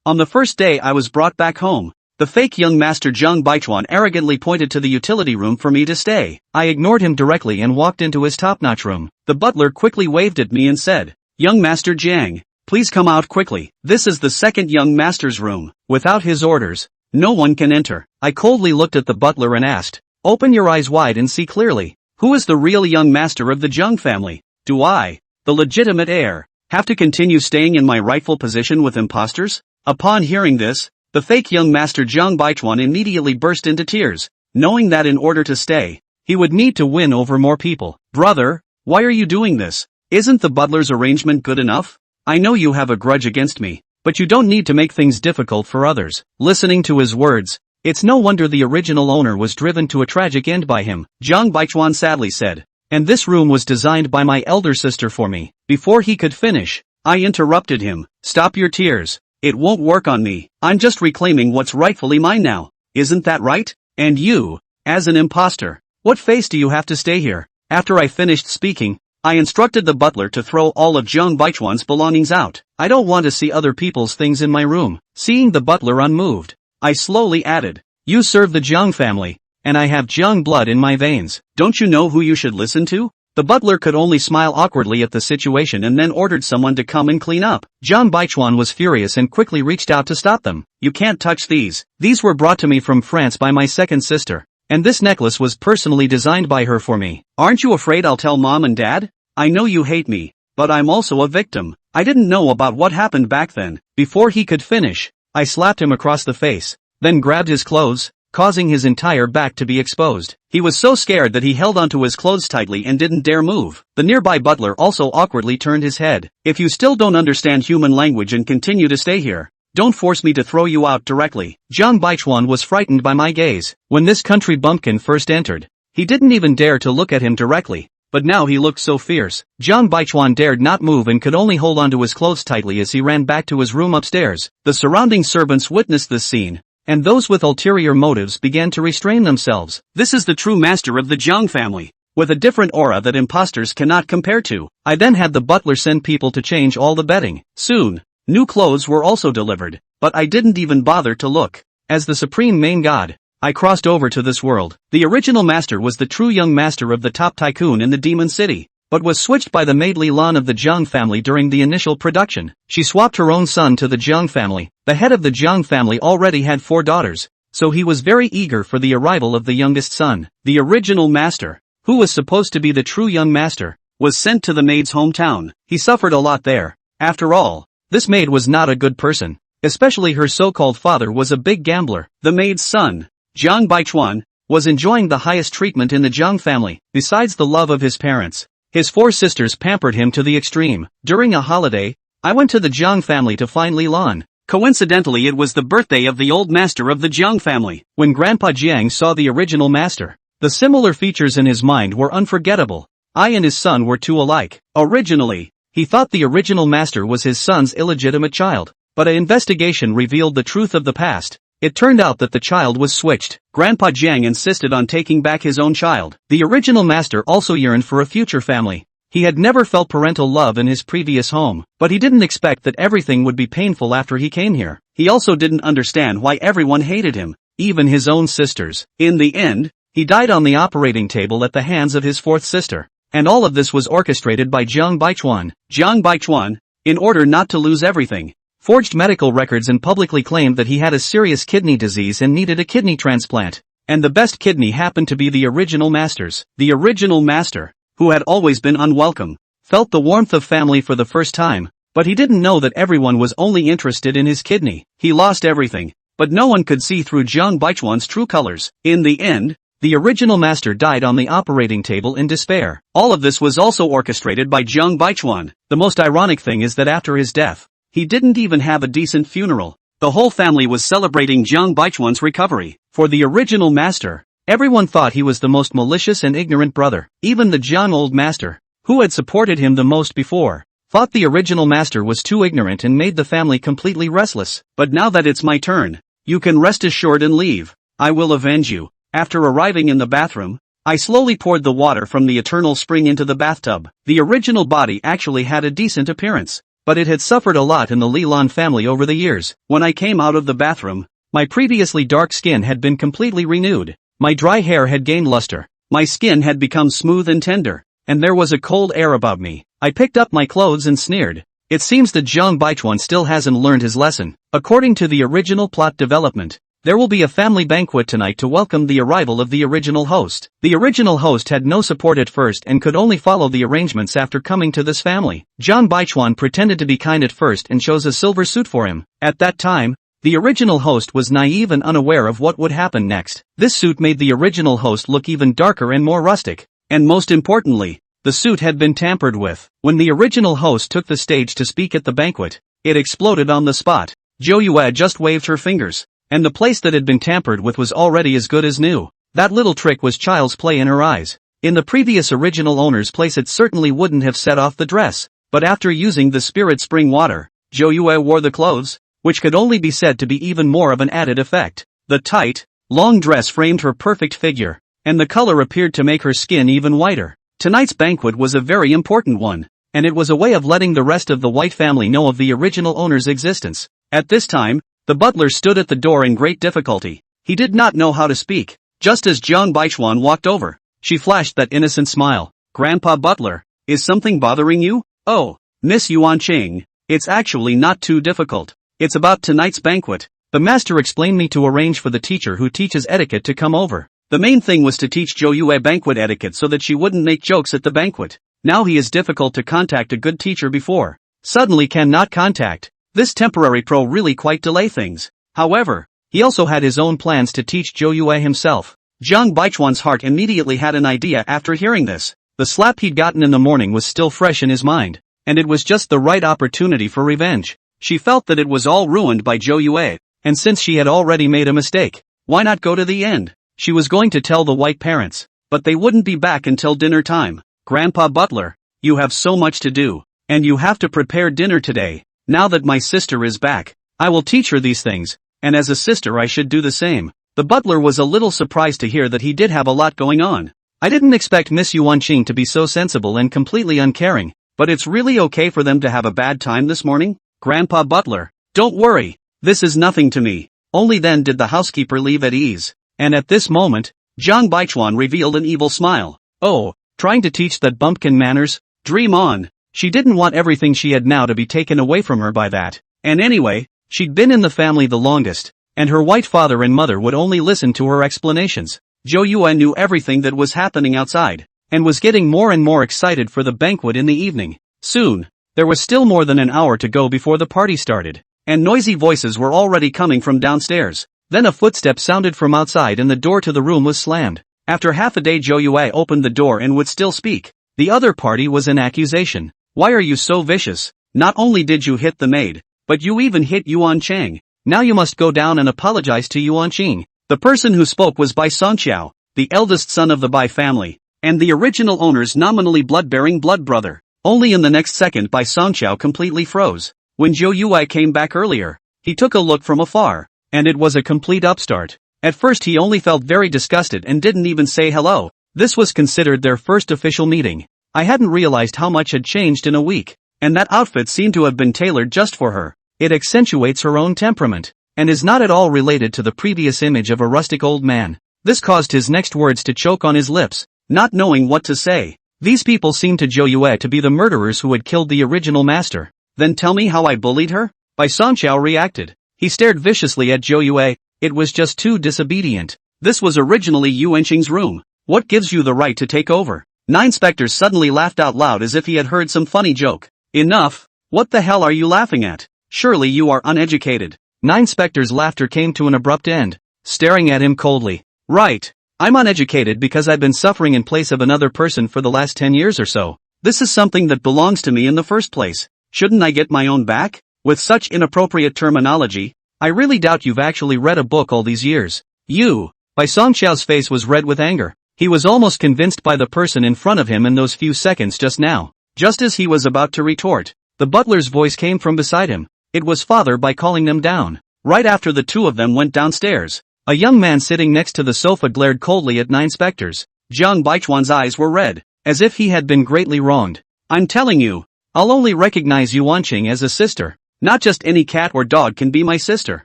On the first day I was brought back home, the fake young master Zhang Baichuan arrogantly pointed to the utility room for me to stay. I ignored him directly and walked into his top-notch room. The butler quickly waved at me and said, "Young Master Jiang, please come out quickly. This is the second young master's room. Without his orders, no one can enter." I coldly looked at the butler and asked, "Open your eyes wide and see clearly. Who is the real young master of the Zhang family? Do I, the legitimate heir, have to continue staying in my rightful position with imposters?" Upon hearing this, the fake young master Zhang Baichuan immediately burst into tears, knowing that in order to stay, he would need to win over more people. "Brother, why are you doing this? Isn't the butler's arrangement good enough? I know you have a grudge against me, but you don't need to make things difficult for others." Listening to his words, it's no wonder the original owner was driven to a tragic end by him. Zhang Baichuan sadly said, "And this room was designed by my elder sister for me." Before he could finish, I interrupted him. "Stop your tears. It won't work on me. I'm just reclaiming what's rightfully mine now. Isn't that right? And you, as an imposter, what face do you have to stay here?" After I finished speaking, I instructed the butler to throw all of Zhang Baichuan's belongings out. "I don't want to see other people's things in my room." Seeing the butler unmoved, I slowly added, "You serve the Zhang family, and I have Zhang blood in my veins. Don't you know who you should listen to?" The butler could only smile awkwardly at the situation and then ordered someone to come and clean up. Zhang Baichuan was furious and quickly reached out to stop them. "You can't touch these. These were brought to me from France by my second sister, and this necklace was personally designed by her for me. Aren't you afraid I'll tell mom and dad? I know you hate me, but I'm also a victim. I didn't know about what happened back then." Before he could finish, I slapped him across the face, then grabbed his clothes, causing his entire back to be exposed. He was so scared that he held onto his clothes tightly and didn't dare move. The nearby butler also awkwardly turned his head. "If you still don't understand human language and continue to stay here, don't force me to throw you out directly." Zhang Baichuan was frightened by my gaze. When this country bumpkin first entered, he didn't even dare to look at him directly, but now he looked so fierce. Zhang Baichuan dared not move and could only hold onto his clothes tightly as he ran back to his room upstairs. The surrounding servants witnessed this scene, and those with ulterior motives began to restrain themselves. "This is the true master of the Zhang family, with a different aura that imposters cannot compare to." I then had the butler send people to change all the bedding. Soon, new clothes were also delivered, but I didn't even bother to look. As the supreme main god, I crossed over to this world. The original master was the true young master of the top tycoon in the Demon City, but was switched by the maid Li Lan of the Zhang family during the initial production. She swapped her own son to the Zhang family. The head of the Zhang family already had 4 daughters, so he was very eager for the arrival of the youngest son. The original master, who was supposed to be the true young master, was sent to the maid's hometown. He suffered a lot there. After all, this maid was not a good person, especially her so-called father was a big gambler. The maid's son, Zhang Baichuan, was enjoying the highest treatment in the Zhang family. Besides the love of his parents, his 4 sisters pampered him to the extreme. During a holiday, I went to the Zhang family to find Li Lan. Coincidentally, it was the birthday of the old master of the Zhang family. When Grandpa Jiang saw the original master, the similar features in his mind were unforgettable. I and his son were too alike. Originally, he thought the original master was his son's illegitimate child, but an investigation revealed the truth of the past. It turned out that the child was switched. Grandpa Jiang insisted on taking back his own child. The original master also yearned for a future family. He had never felt parental love in his previous home, but he didn't expect that everything would be painful after he came here. He also didn't understand why everyone hated him, even his own sisters. In the end, he died on the operating table at the hands of his 4th sister. And all of this was orchestrated by Zhang Baichuan. Zhang Baichuan, in order not to lose everything, forged medical records and publicly claimed that he had a serious kidney disease and needed a kidney transplant. And the best kidney happened to be the original master's. The original master, who had always been unwelcome, felt the warmth of family for the first time, but he didn't know that everyone was only interested in his kidney. He lost everything, but no one could see through Zhang Baichuan's true colors. In the end, the original master died on the operating table in despair. All of this was also orchestrated by Zhang Baichuan. The most ironic thing is that after his death, he didn't even have a decent funeral. The whole family was celebrating Zhang Baichuan's recovery. For the original master, everyone thought he was the most malicious and ignorant brother. Even the Zhang old master, who had supported him the most before, thought the original master was too ignorant and made the family completely restless. But now that it's my turn, you can rest assured and leave. I will avenge you. After arriving in the bathroom, I slowly poured the water from the eternal spring into the bathtub. The original body actually had a decent appearance. but it had suffered a lot in the Leland family over the years. When I came out of the bathroom, my previously dark skin had been completely renewed. My dry hair had gained luster. My skin had become smooth and tender, and there was a cold air about me. I picked up my clothes and sneered. It seems that Jung Baichuan still hasn't learned his lesson. According to the original plot development, there will be a family banquet tonight to welcome the arrival of the original host. The original host had no support at first and could only follow the arrangements after coming to this family. Jung Baichuan pretended to be kind at first and chose a silver suit for him. At that time, the original host was naive and unaware of what would happen next. This suit made the original host look even darker and more rustic. And most importantly, the suit had been tampered with. When the original host took the stage to speak at the banquet, it exploded on the spot. Zhou Yue just waved her fingers, and the place that had been tampered with was already as good as new. That little trick was child's play in her eyes. In the previous original owner's place it certainly wouldn't have set off the dress, but after using the spirit spring water, Zhou Yue wore the clothes, which could only be said to be even more of an added effect. The tight, long dress framed her perfect figure, and the color appeared to make her skin even whiter. Tonight's banquet was a very important one, and it was a way of letting the rest of the White family know of the original owner's existence. At this time, the butler stood at the door in great difficulty. He did not know how to speak. Just as Jiang Baichuan walked over, she flashed that innocent smile. "Grandpa Butler, is something bothering you?" "Oh, Miss Yuan Ching, it's actually not too difficult. It's about tonight's banquet. The master explained me to arrange for the teacher who teaches etiquette to come over. The main thing was to teach Zhou Yue banquet etiquette so that she wouldn't make jokes at the banquet. Now he is difficult to contact a good teacher before. Suddenly cannot contact. This temporary pro really quite delay things. However, he also had his own plans to teach Zhou Yue himself." Jiang Baichuan's heart immediately had an idea after hearing this. The slap he'd gotten in the morning was still fresh in his mind, and it was just the right opportunity for revenge. She felt that it was all ruined by Zhou Yue, and since she had already made a mistake, why not go to the end? She was going to tell the white parents, but they wouldn't be back until dinner time. "Grandpa Butler, you have so much to do, and you have to prepare dinner today. Now that my sister is back, I will teach her these things, and as a sister I should do the same." The butler was a little surprised to hear that he did have a lot going on. "I didn't expect Miss Yuanqing to be so sensible and completely uncaring, but it's really okay for them to have a bad time this morning? Grandpa Butler, don't worry, this is nothing to me." Only then did the housekeeper leave at ease. And at this moment, Jiang Baichuan revealed an evil smile. "Oh, trying to teach that bumpkin manners? Dream on." She didn't want everything she had now to be taken away from her by that. And anyway, she'd been in the family the longest, and her white father and mother would only listen to her explanations. Zhou Yue knew everything that was happening outside, and was getting more and more excited for the banquet in the evening. Soon, there was still more than an hour to go before the party started, and noisy voices were already coming from downstairs. Then a footstep sounded from outside and the door to the room was slammed. After half a day Zhou Yue opened the door and would still speak. The other party was in accusation. "Why are you so vicious? Not only did you hit the maid, but you even hit Yuan Chang. Now you must go down and apologize to Yuan Qing." The person who spoke was Bai Songqiao, the eldest son of the Bai family, and the original owner's nominally blood-bearing blood brother. Only in the next second Bai Songqiao completely froze. When Zhou Yue came back earlier, he took a look from afar, and it was a complete upstart. At first he only felt very disgusted and didn't even say hello. This was considered their first official meeting. "I hadn't realized how much had changed in a week, and that outfit seemed to have been tailored just for her. It accentuates her own temperament, and is not at all related to the previous image of a rustic old man." This caused his next words to choke on his lips, not knowing what to say. These people seemed to Zhou Yue to be the murderers who had killed the original master. "Then tell me how I bullied her?" Bai Songqiao reacted. He stared viciously at Zhou Yue. It was just too disobedient. This was originally Yuan Qing's room. "What gives you the right to take over?" Nine Spectres suddenly laughed out loud as if he had heard some funny joke. "Enough! What the hell are you laughing at? Surely you are uneducated." Nine Spectres' laughter came to an abrupt end, staring at him coldly. "Right. I'm uneducated because I've been suffering in place of another person for the last 10 years or so. This is something that belongs to me in the first place. Shouldn't I get my own back? With such inappropriate terminology, I really doubt you've actually read a book all these years. You." Bai Songqiao's face was red with anger. He was almost convinced by the person in front of him in those few seconds just now. Just as he was about to retort, the butler's voice came from beside him. It was Father Bai calling them down. Right after the two of them went downstairs, a young man sitting next to the sofa glared coldly at Nine Spectres. Jiang Baichuan's eyes were red, as if he had been greatly wronged. "I'm telling you, I'll only recognize Yuanqing as a sister. Not just any cat or dog can be my sister.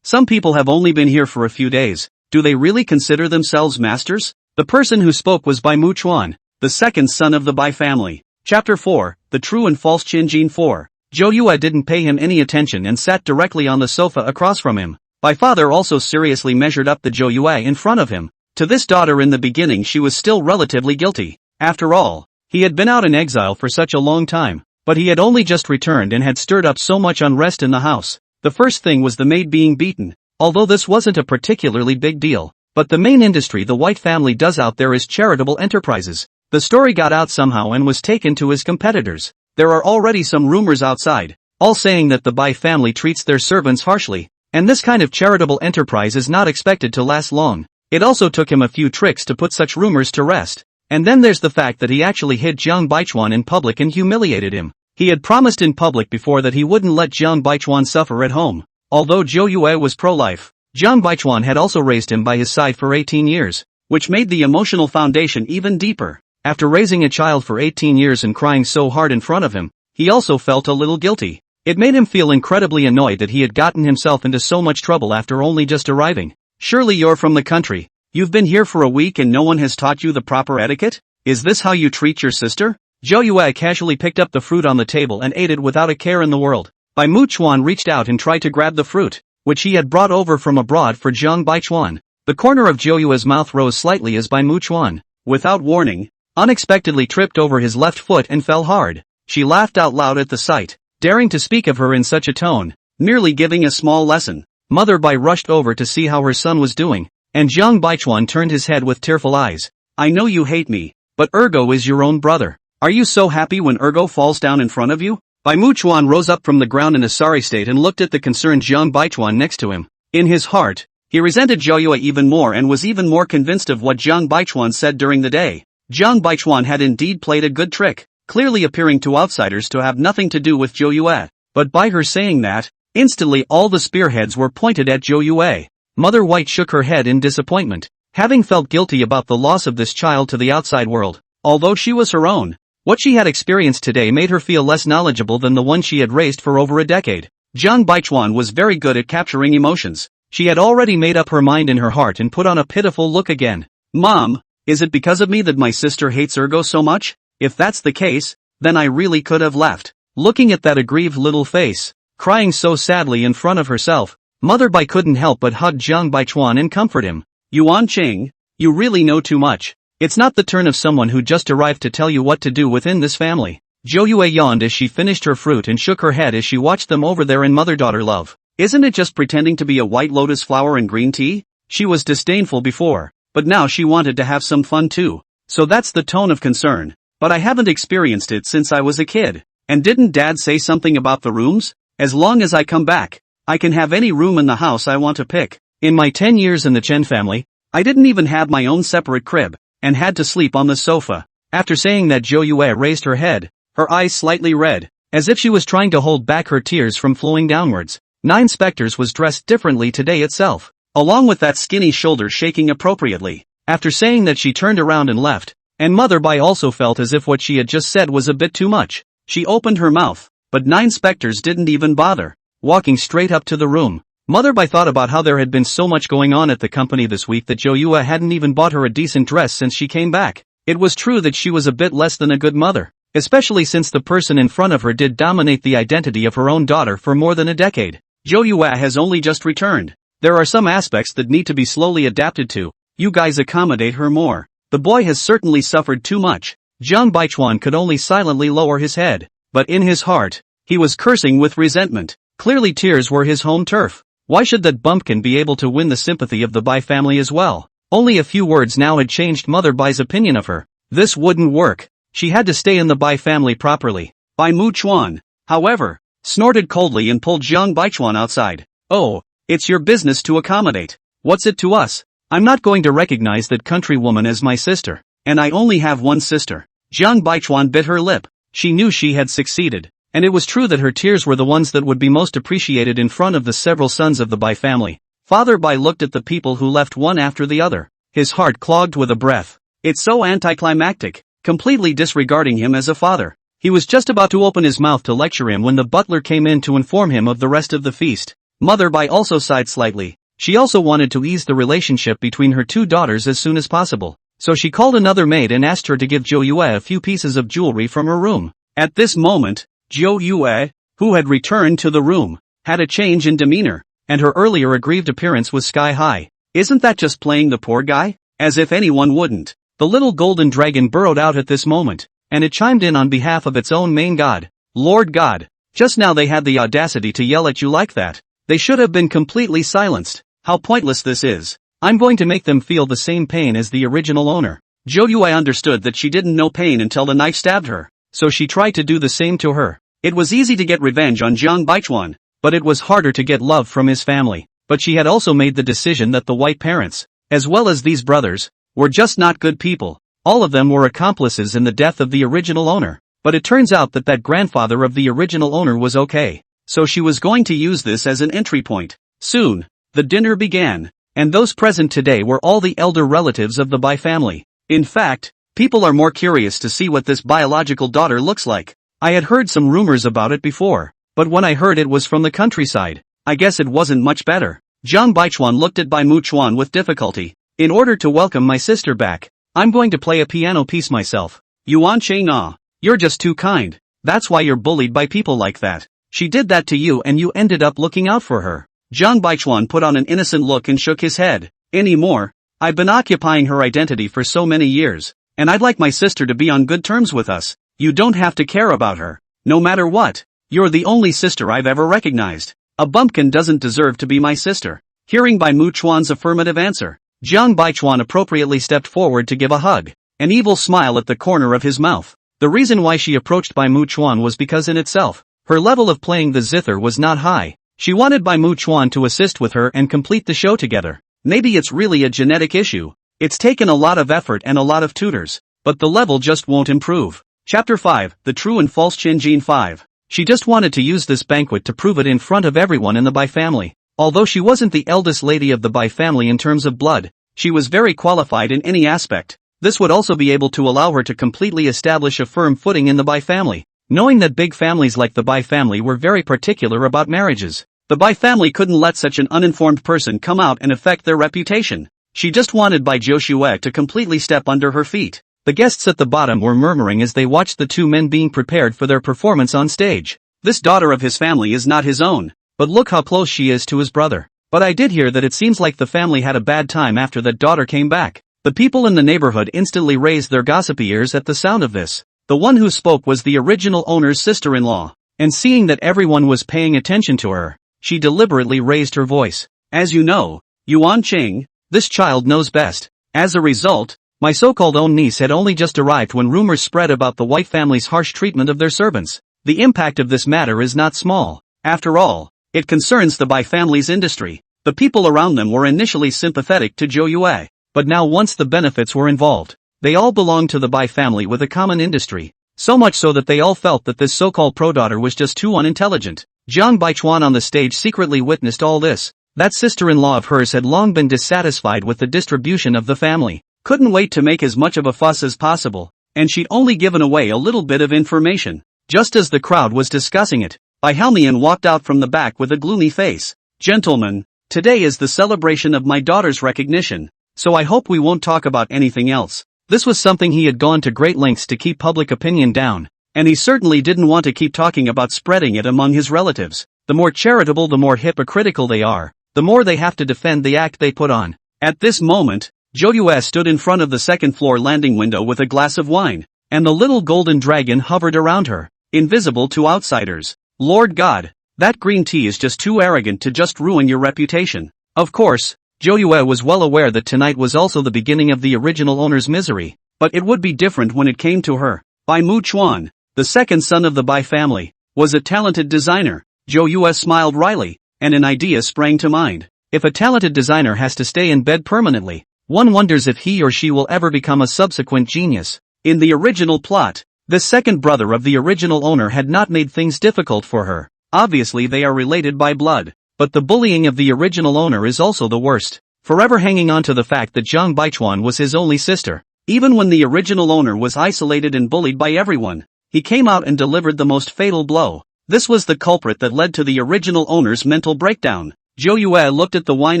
Some people have only been here for a few days. Do they really consider themselves masters? The person who spoke was Bai Muchuan, the second son of the Bai family. Chapter 4, The True and False Qinjin 4. Zhou Yue didn't pay him any attention and sat directly on the sofa across from him. Bai father also seriously measured up the Zhou Yue in front of him. To this daughter in the beginning she was still relatively guilty. After all, he had been out in exile for such a long time. But he had only just returned and had stirred up so much unrest in the house. The first thing was the maid being beaten, although this wasn't a particularly big deal. But the main industry the White family does out there is charitable enterprises. The story got out somehow and was taken to his competitors. There are already some rumors outside, all saying that the Bai family treats their servants harshly, and this kind of charitable enterprise is not expected to last long. It also took him a few tricks to put such rumors to rest. And then there's the fact that he actually hit Jiang Baichuan in public and humiliated him. He had promised in public before that he wouldn't let Jiang Baichuan suffer at home. Although Zhou Yue was pro-life, Jiang Baichuan had also raised him by his side for 18 years, which made the emotional foundation even deeper. After raising a child for 18 years and crying so hard in front of him, he also felt a little guilty. It made him feel incredibly annoyed that he had gotten himself into so much trouble after only just arriving. Surely you're from the country. You've been here for a week and no one has taught you the proper etiquette? Is this how you treat your sister? Zhou Yue casually picked up the fruit on the table and ate it without a care in the world. Bai Muchuan reached out and tried to grab the fruit, which he had brought over from abroad for Jiang Baichuan. The corner of Zhou Yue's mouth rose slightly as Bai Muchuan, without warning, unexpectedly tripped over his left foot and fell hard. She laughed out loud at the sight, daring to speak of her in such a tone, merely giving a small lesson. Mother Bai rushed over to see how her son was doing, and Jiang Baichuan turned his head with tearful eyes. I know you hate me, but Ergo is your own brother. Are you so happy when Ergo falls down in front of you? Bai Muchuan rose up from the ground in a sorry state and looked at the concerned Jiang Baichuan next to him. In his heart, he resented Zhou Yue even more and was even more convinced of what Jiang Baichuan said during the day. Jiang Baichuan had indeed played a good trick, clearly appearing to outsiders to have nothing to do with Zhou Yue. But by her saying that, instantly all the spearheads were pointed at Zhou Yue. Mother White shook her head in disappointment, having felt guilty about the loss of this child to the outside world. Although she was her own, what she had experienced today made her feel less knowledgeable than the one she had raised for over a decade. Jiang Baichuan was very good at capturing emotions. She had already made up her mind in her heart and put on a pitiful look again. Mom, is it because of me that my sister hates Ergo so much? If that's the case, then I really could have left. Looking at that aggrieved little face, crying so sadly in front of herself, Mother Bai couldn't help but hug Jiang Baichuan and comfort him. Yuanqing, you really know too much. It's not the turn of someone who just arrived to tell you what to do within this family. Zhou Yue yawned as she finished her fruit and shook her head as she watched them over there in mother-daughter love. Isn't it just pretending to be a white lotus flower and green tea? She was disdainful before, but now she wanted to have some fun too. So that's the tone of concern. But I haven't experienced it since I was a kid. And didn't Dad say something about the rooms? As long as I come back, I can have any room in the house I want to pick. In my 10 years in the Chen family, I didn't even have my own separate crib, and had to sleep on the sofa. After saying that, Zhou Yue raised her head, her eyes slightly red, as if she was trying to hold back her tears from flowing downwards. Nine Spectres was dressed differently today itself, along with that skinny shoulder shaking appropriately. After saying that, she turned around and left, and Mother Bai also felt as if what she had just said was a bit too much. She opened her mouth, but Nine Spectres didn't even bother. Walking straight up to the room, Mother Bai thought about how there had been so much going on at the company this week that Zhou Yue hadn't even bought her a decent dress since she came back. It was true that she was a bit less than a good mother, especially since the person in front of her did dominate the identity of her own daughter for more than a decade. Zhou Yue has only just returned. There are some aspects that need to be slowly adapted to. You guys accommodate her more. The boy has certainly suffered too much. Jiang Baichuan could only silently lower his head, but in his heart, he was cursing with resentment. Clearly tears were his home turf. Why should that bumpkin be able to win the sympathy of the Bai family as well? Only a few words now had changed Mother Bai's opinion of her. This wouldn't work. She had to stay in the Bai family properly. Bai Muchuan, however, snorted coldly and pulled Jiang Baichuan outside. Oh, it's your business to accommodate. What's it to us? I'm not going to recognize that countrywoman as my sister. And I only have one sister. Jiang Baichuan bit her lip. She knew she had succeeded. And it was true that her tears were the ones that would be most appreciated in front of the several sons of the Bai family. Father Bai looked at the people who left one after the other. His heart clogged with a breath. It's so anticlimactic, completely disregarding him as a father. He was just about to open his mouth to lecture him when the butler came in to inform him of the rest of the feast. Mother Bai also sighed slightly. She also wanted to ease the relationship between her two daughters as soon as possible. So she called another maid and asked her to give Zhou Yue a few pieces of jewelry from her room. At this moment, Zhou Yue, who had returned to the room, had a change in demeanor, and her earlier aggrieved appearance was sky high. Isn't that just playing the poor guy? As if anyone wouldn't. The little golden dragon burrowed out at this moment, and it chimed in on behalf of its own main god. Lord God, just now they had the audacity to yell at you like that. They should have been completely silenced. How pointless this is. I'm going to make them feel the same pain as the original owner. Zhou Yue understood that she didn't know pain until the knife stabbed her, so she tried to do the same to her. It was easy to get revenge on Jiang Baichuan, but it was harder to get love from his family. But she had also made the decision that the white parents, as well as these brothers, were just not good people. All of them were accomplices in the death of the original owner. But it turns out that that grandfather of the original owner was okay. So she was going to use this as an entry point. Soon, the dinner began, and those present today were all the elder relatives of the Bai family. In fact, people are more curious to see what this biological daughter looks like. I had heard some rumors about it before, but when I heard it was from the countryside, I guess it wasn't much better. Jiang Baichuan looked at Bai Muchuan with difficulty. In order to welcome my sister back, I'm going to play a piano piece myself. Yuan Che Na, you're just too kind. That's why you're bullied by people like that. She did that to you and you ended up looking out for her. Jiang Baichuan put on an innocent look and shook his head. Anymore, I've been occupying her identity for so many years, and I'd like my sister to be on good terms with us. You don't have to care about her. No matter what, you're the only sister I've ever recognized. A bumpkin doesn't deserve to be my sister. Hearing Bai Muchuan's affirmative answer, Jiang Baichuan appropriately stepped forward to give a hug, an evil smile at the corner of his mouth. The reason why she approached Bai Muchuan was because in itself, her level of playing the zither was not high. She wanted Bai Muchuan to assist with her and complete the show together. Maybe it's really a genetic issue. It's taken a lot of effort and a lot of tutors, but the level just won't improve. Chapter 5, The True and False Qinjin 5. She just wanted to use this banquet to prove it in front of everyone in the Bai family. Although she wasn't the eldest lady of the Bai family in terms of blood, she was very qualified in any aspect. This would also be able to allow her to completely establish a firm footing in the Bai family. Knowing that big families like the Bai family were very particular about marriages, the Bai family couldn't let such an uninformed person come out and affect their reputation. She just wanted Bai Zhou to completely step under her feet. The guests at the bottom were murmuring as they watched the two men being prepared for their performance on stage. This daughter of his family is not his own, but look how close she is to his brother. But I did hear that it seems like the family had a bad time after that daughter came back. The people in the neighborhood instantly raised their gossipy ears at the sound of this. The one who spoke was the original owner's sister-in-law, and seeing that everyone was paying attention to her, she deliberately raised her voice. As you know, Yuan Cheng, this child knows best. As a result, my so-called own niece had only just arrived when rumors spread about the white family's harsh treatment of their servants. The impact of this matter is not small. After all, it concerns the Bai family's industry. The people around them were initially sympathetic to Zhou Yue, but now once the benefits were involved, they all belonged to the Bai family with a common industry. So much so that they all felt that this so-called pro-daughter was just too unintelligent. Jiang Baichuan on the stage secretly witnessed all this. That sister-in-law of hers had long been dissatisfied with the distribution of the family, couldn't wait to make as much of a fuss as possible, and she'd only given away a little bit of information. Just as the crowd was discussing it, Bai Halmian walked out from the back with a gloomy face. Gentlemen, today is the celebration of my daughter's recognition, so I hope we won't talk about anything else. This was something he had gone to great lengths to keep public opinion down, and he certainly didn't want to keep talking about spreading it among his relatives. The more charitable, the more hypocritical they are, the more they have to defend the act they put on. At this moment, Zhou Yue stood in front of the second-floor landing window with a glass of wine, and the little golden dragon hovered around her, invisible to outsiders. Lord God, that green tea is just too arrogant to just ruin your reputation. Of course, Zhou Yue was well aware that tonight was also the beginning of the original owner's misery, but it would be different when it came to her. Bai Muchuan, the second son of the Bai family, was a talented designer. Zhou Yue smiled wryly, and an idea sprang to mind. If a talented designer has to stay in bed permanently, one wonders if he or she will ever become a subsequent genius. In the original plot, the second brother of the original owner had not made things difficult for her. Obviously they are related by blood, but the bullying of the original owner is also the worst. Forever hanging on to the fact that Jiang Baichuan was his only sister, even when the original owner was isolated and bullied by everyone. he came out and delivered the most fatal blow. This was the culprit that led to the original owner's mental breakdown. Zhou Yue looked at the wine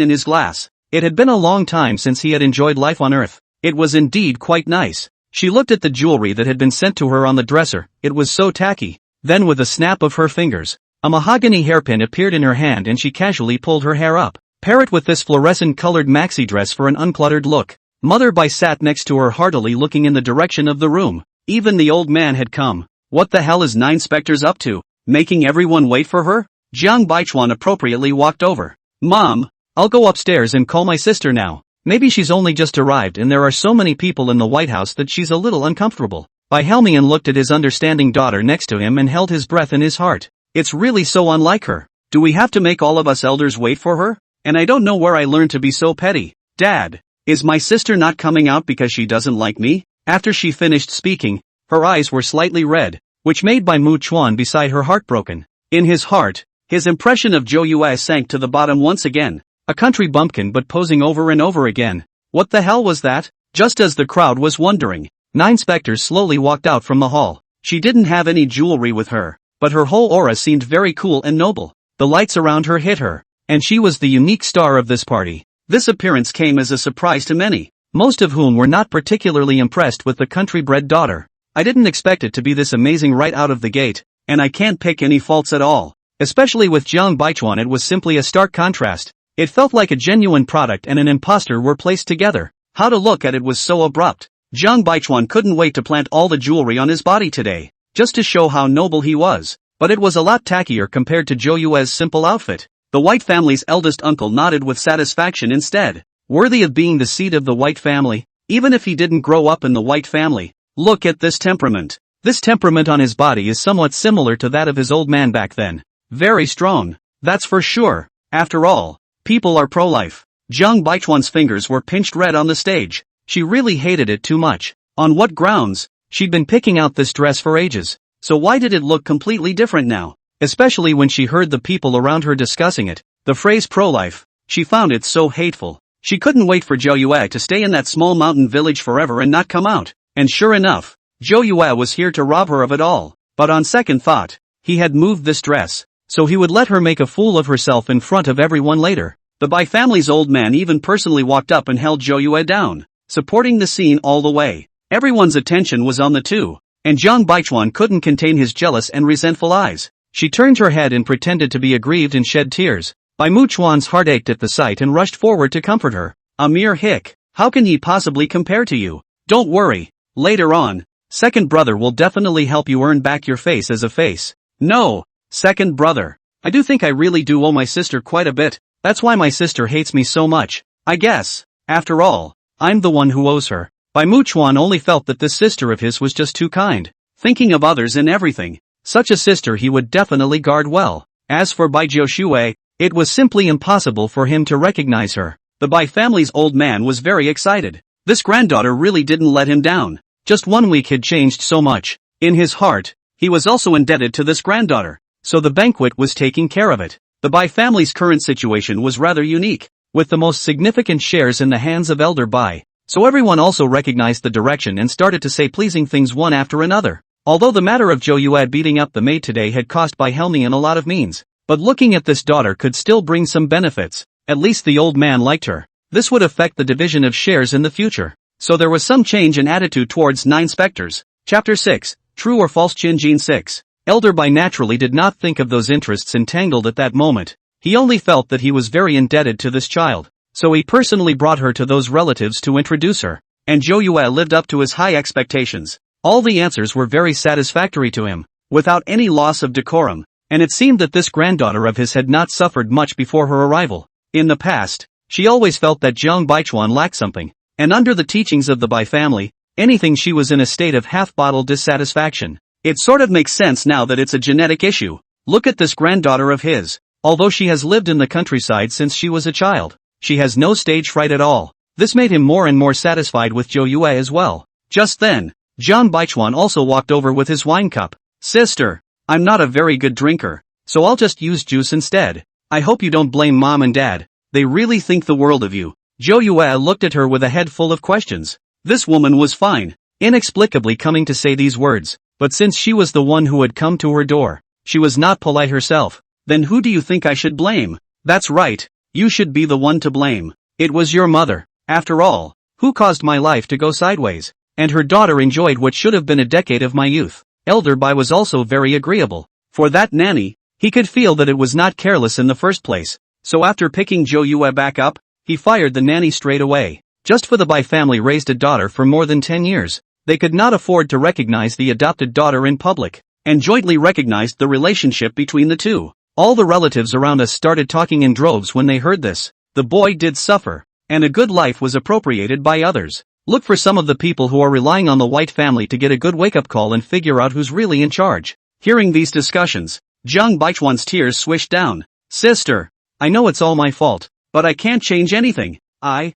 in his glass. It had been a long time since he had enjoyed life on Earth. It was indeed quite nice. She looked at the jewelry that had been sent to her on the dresser. It was so tacky. Then with a snap of her fingers, a mahogany hairpin appeared in her hand and she casually pulled her hair up. Pair it with this fluorescent-colored maxi dress for an uncluttered look. Mother Bai sat next to her heartily looking in the direction of the room. Even the old man had come. What the hell is Nine Spectres up to? Making everyone wait for her? Jiang Baichuan appropriately walked over. Mom, I'll go upstairs and call my sister now. Maybe she's only just arrived and there are so many people in the White House that she's a little uncomfortable. Bai Helmian looked at his understanding daughter next to him and held his breath in his heart. It's really so unlike her. Do we have to make all of us elders wait for her? And I don't know where I learned to be so petty. Dad, is my sister not coming out because she doesn't like me? After she finished speaking, her eyes were slightly red, which made Bai Mu Chuan beside her heartbroken. In his heart, his impression of Zhou Yue sank to the bottom once again. A country bumpkin but posing over and over again. What the hell was that? Just as the crowd was wondering, Nine Spectres slowly walked out from the hall. She didn't have any jewelry with her, but her whole aura seemed very cool and noble. The lights around her hit her, and she was the unique star of this party. This appearance came as a surprise to many, most of whom were not particularly impressed with the country-bred daughter. I didn't expect it to be this amazing right out of the gate, and I can't pick any faults at all. Especially with Jiang Baichuan, it was simply a stark contrast. It felt like a genuine product and an imposter were placed together. How to look at it was so abrupt. Jiang Baichuan couldn't wait to plant all the jewelry on his body today, just to show how noble he was. But it was a lot tackier compared to Zhou Yue's simple outfit. The White family's eldest uncle nodded with satisfaction instead. Worthy of being the seat of the White family, even if he didn't grow up in the White family. Look at this temperament. This temperament on his body is somewhat similar to that of his old man back then. Very strong. That's for sure. After all, people are pro-life. Jiang Baichuan's fingers were pinched red on the stage. She really hated it too much. On what grounds? She'd been picking out this dress for ages. So why did it look completely different now? Especially when she heard the people around her discussing it. The phrase pro-life. She found it so hateful. She couldn't wait for Zhou Yue to stay in that small mountain village forever and not come out. And sure enough, Zhou Yue was here to rob her of it all. But on second thought, he had moved this dress, so he would let her make a fool of herself in front of everyone later. The Bai family's old man even personally walked up and held Zhou Yue down, supporting the scene all the way. Everyone's attention was on the two, and Jiang Baichuan couldn't contain his jealous and resentful eyes. She turned her head and pretended to be aggrieved and shed tears. Bai Mu Chuan's heart ached at the sight and rushed forward to comfort her. A mere hick. How can he possibly compare to you? Don't worry. Later on, second brother will definitely help you earn back your face as a face. No, second brother. I do think I really do owe my sister quite a bit. That's why my sister hates me so much. I guess, after all, I'm the one who owes her. Bai Mu Chuan only felt that this sister of his was just too kind, thinking of others in everything. Such a sister he would definitely guard well. As for Bai Jiuxue, it was simply impossible for him to recognize her. The Bai family's old man was very excited. This granddaughter really didn't let him down. Just 1 week had changed so much. In his heart, he was also indebted to this granddaughter, so the banquet was taking care of it. The Bai family's current situation was rather unique, with the most significant shares in the hands of Elder Bai, so everyone also recognized the direction and started to say pleasing things one after another. Although the matter of Zhou Yue beating up the maid today had cost Bai Helmian a lot of means, but looking at this daughter could still bring some benefits. At least the old man liked her. This would affect the division of shares in the future. So there was some change in attitude towards Nine Spectres. Chapter 6, True or False Jinjin 6. Elder Bai naturally did not think of those interests entangled at that moment. He only felt that he was very indebted to this child, so he personally brought her to those relatives to introduce her. And Zhou Yue lived up to his high expectations. All the answers were very satisfactory to him, without any loss of decorum, and it seemed that this granddaughter of his had not suffered much before her arrival. In the past, she always felt that Jiang Baichuan lacked something, and under the teachings of the Bai family, anything she was in a state of half-bottled dissatisfaction. It sort of makes sense now that it's a genetic issue. Look at this granddaughter of his. Although she has lived in the countryside since she was a child, she has no stage fright at all. This made him more and more satisfied with Zhou Yue as well. Just then, Jiang Baichuan also walked over with his wine cup. Sister, I'm not a very good drinker, so I'll just use juice instead. I hope you don't blame mom and dad. They really think the world of you. Zhou Yue looked at her with a head full of questions. This woman was fine, inexplicably coming to say these words. but since she was the one who had come to her door, she was not polite herself. Then who do you think I should blame? That's right, you should be the one to blame. It was your mother, after all, who caused my life to go sideways, and her daughter enjoyed what should have been a decade of my youth. Elder Bai was also very agreeable. For that nanny, he could feel that it was not careless in the first place, so after picking Zhou Yue back up, he fired the nanny straight away. Just for the Bai family raised a daughter for more than 10 years. They could not afford to recognize the adopted daughter in public, and jointly recognized the relationship between the two. All the relatives around us started talking in droves when they heard this. The boy did suffer, and a good life was appropriated by others. Look for some of the people who are relying on the White family to get a good wake-up call and figure out who's really in charge. Hearing these discussions, Zhang Baichuan's tears swished down. Sister, I know it's all my fault, but I can't change anything. Bai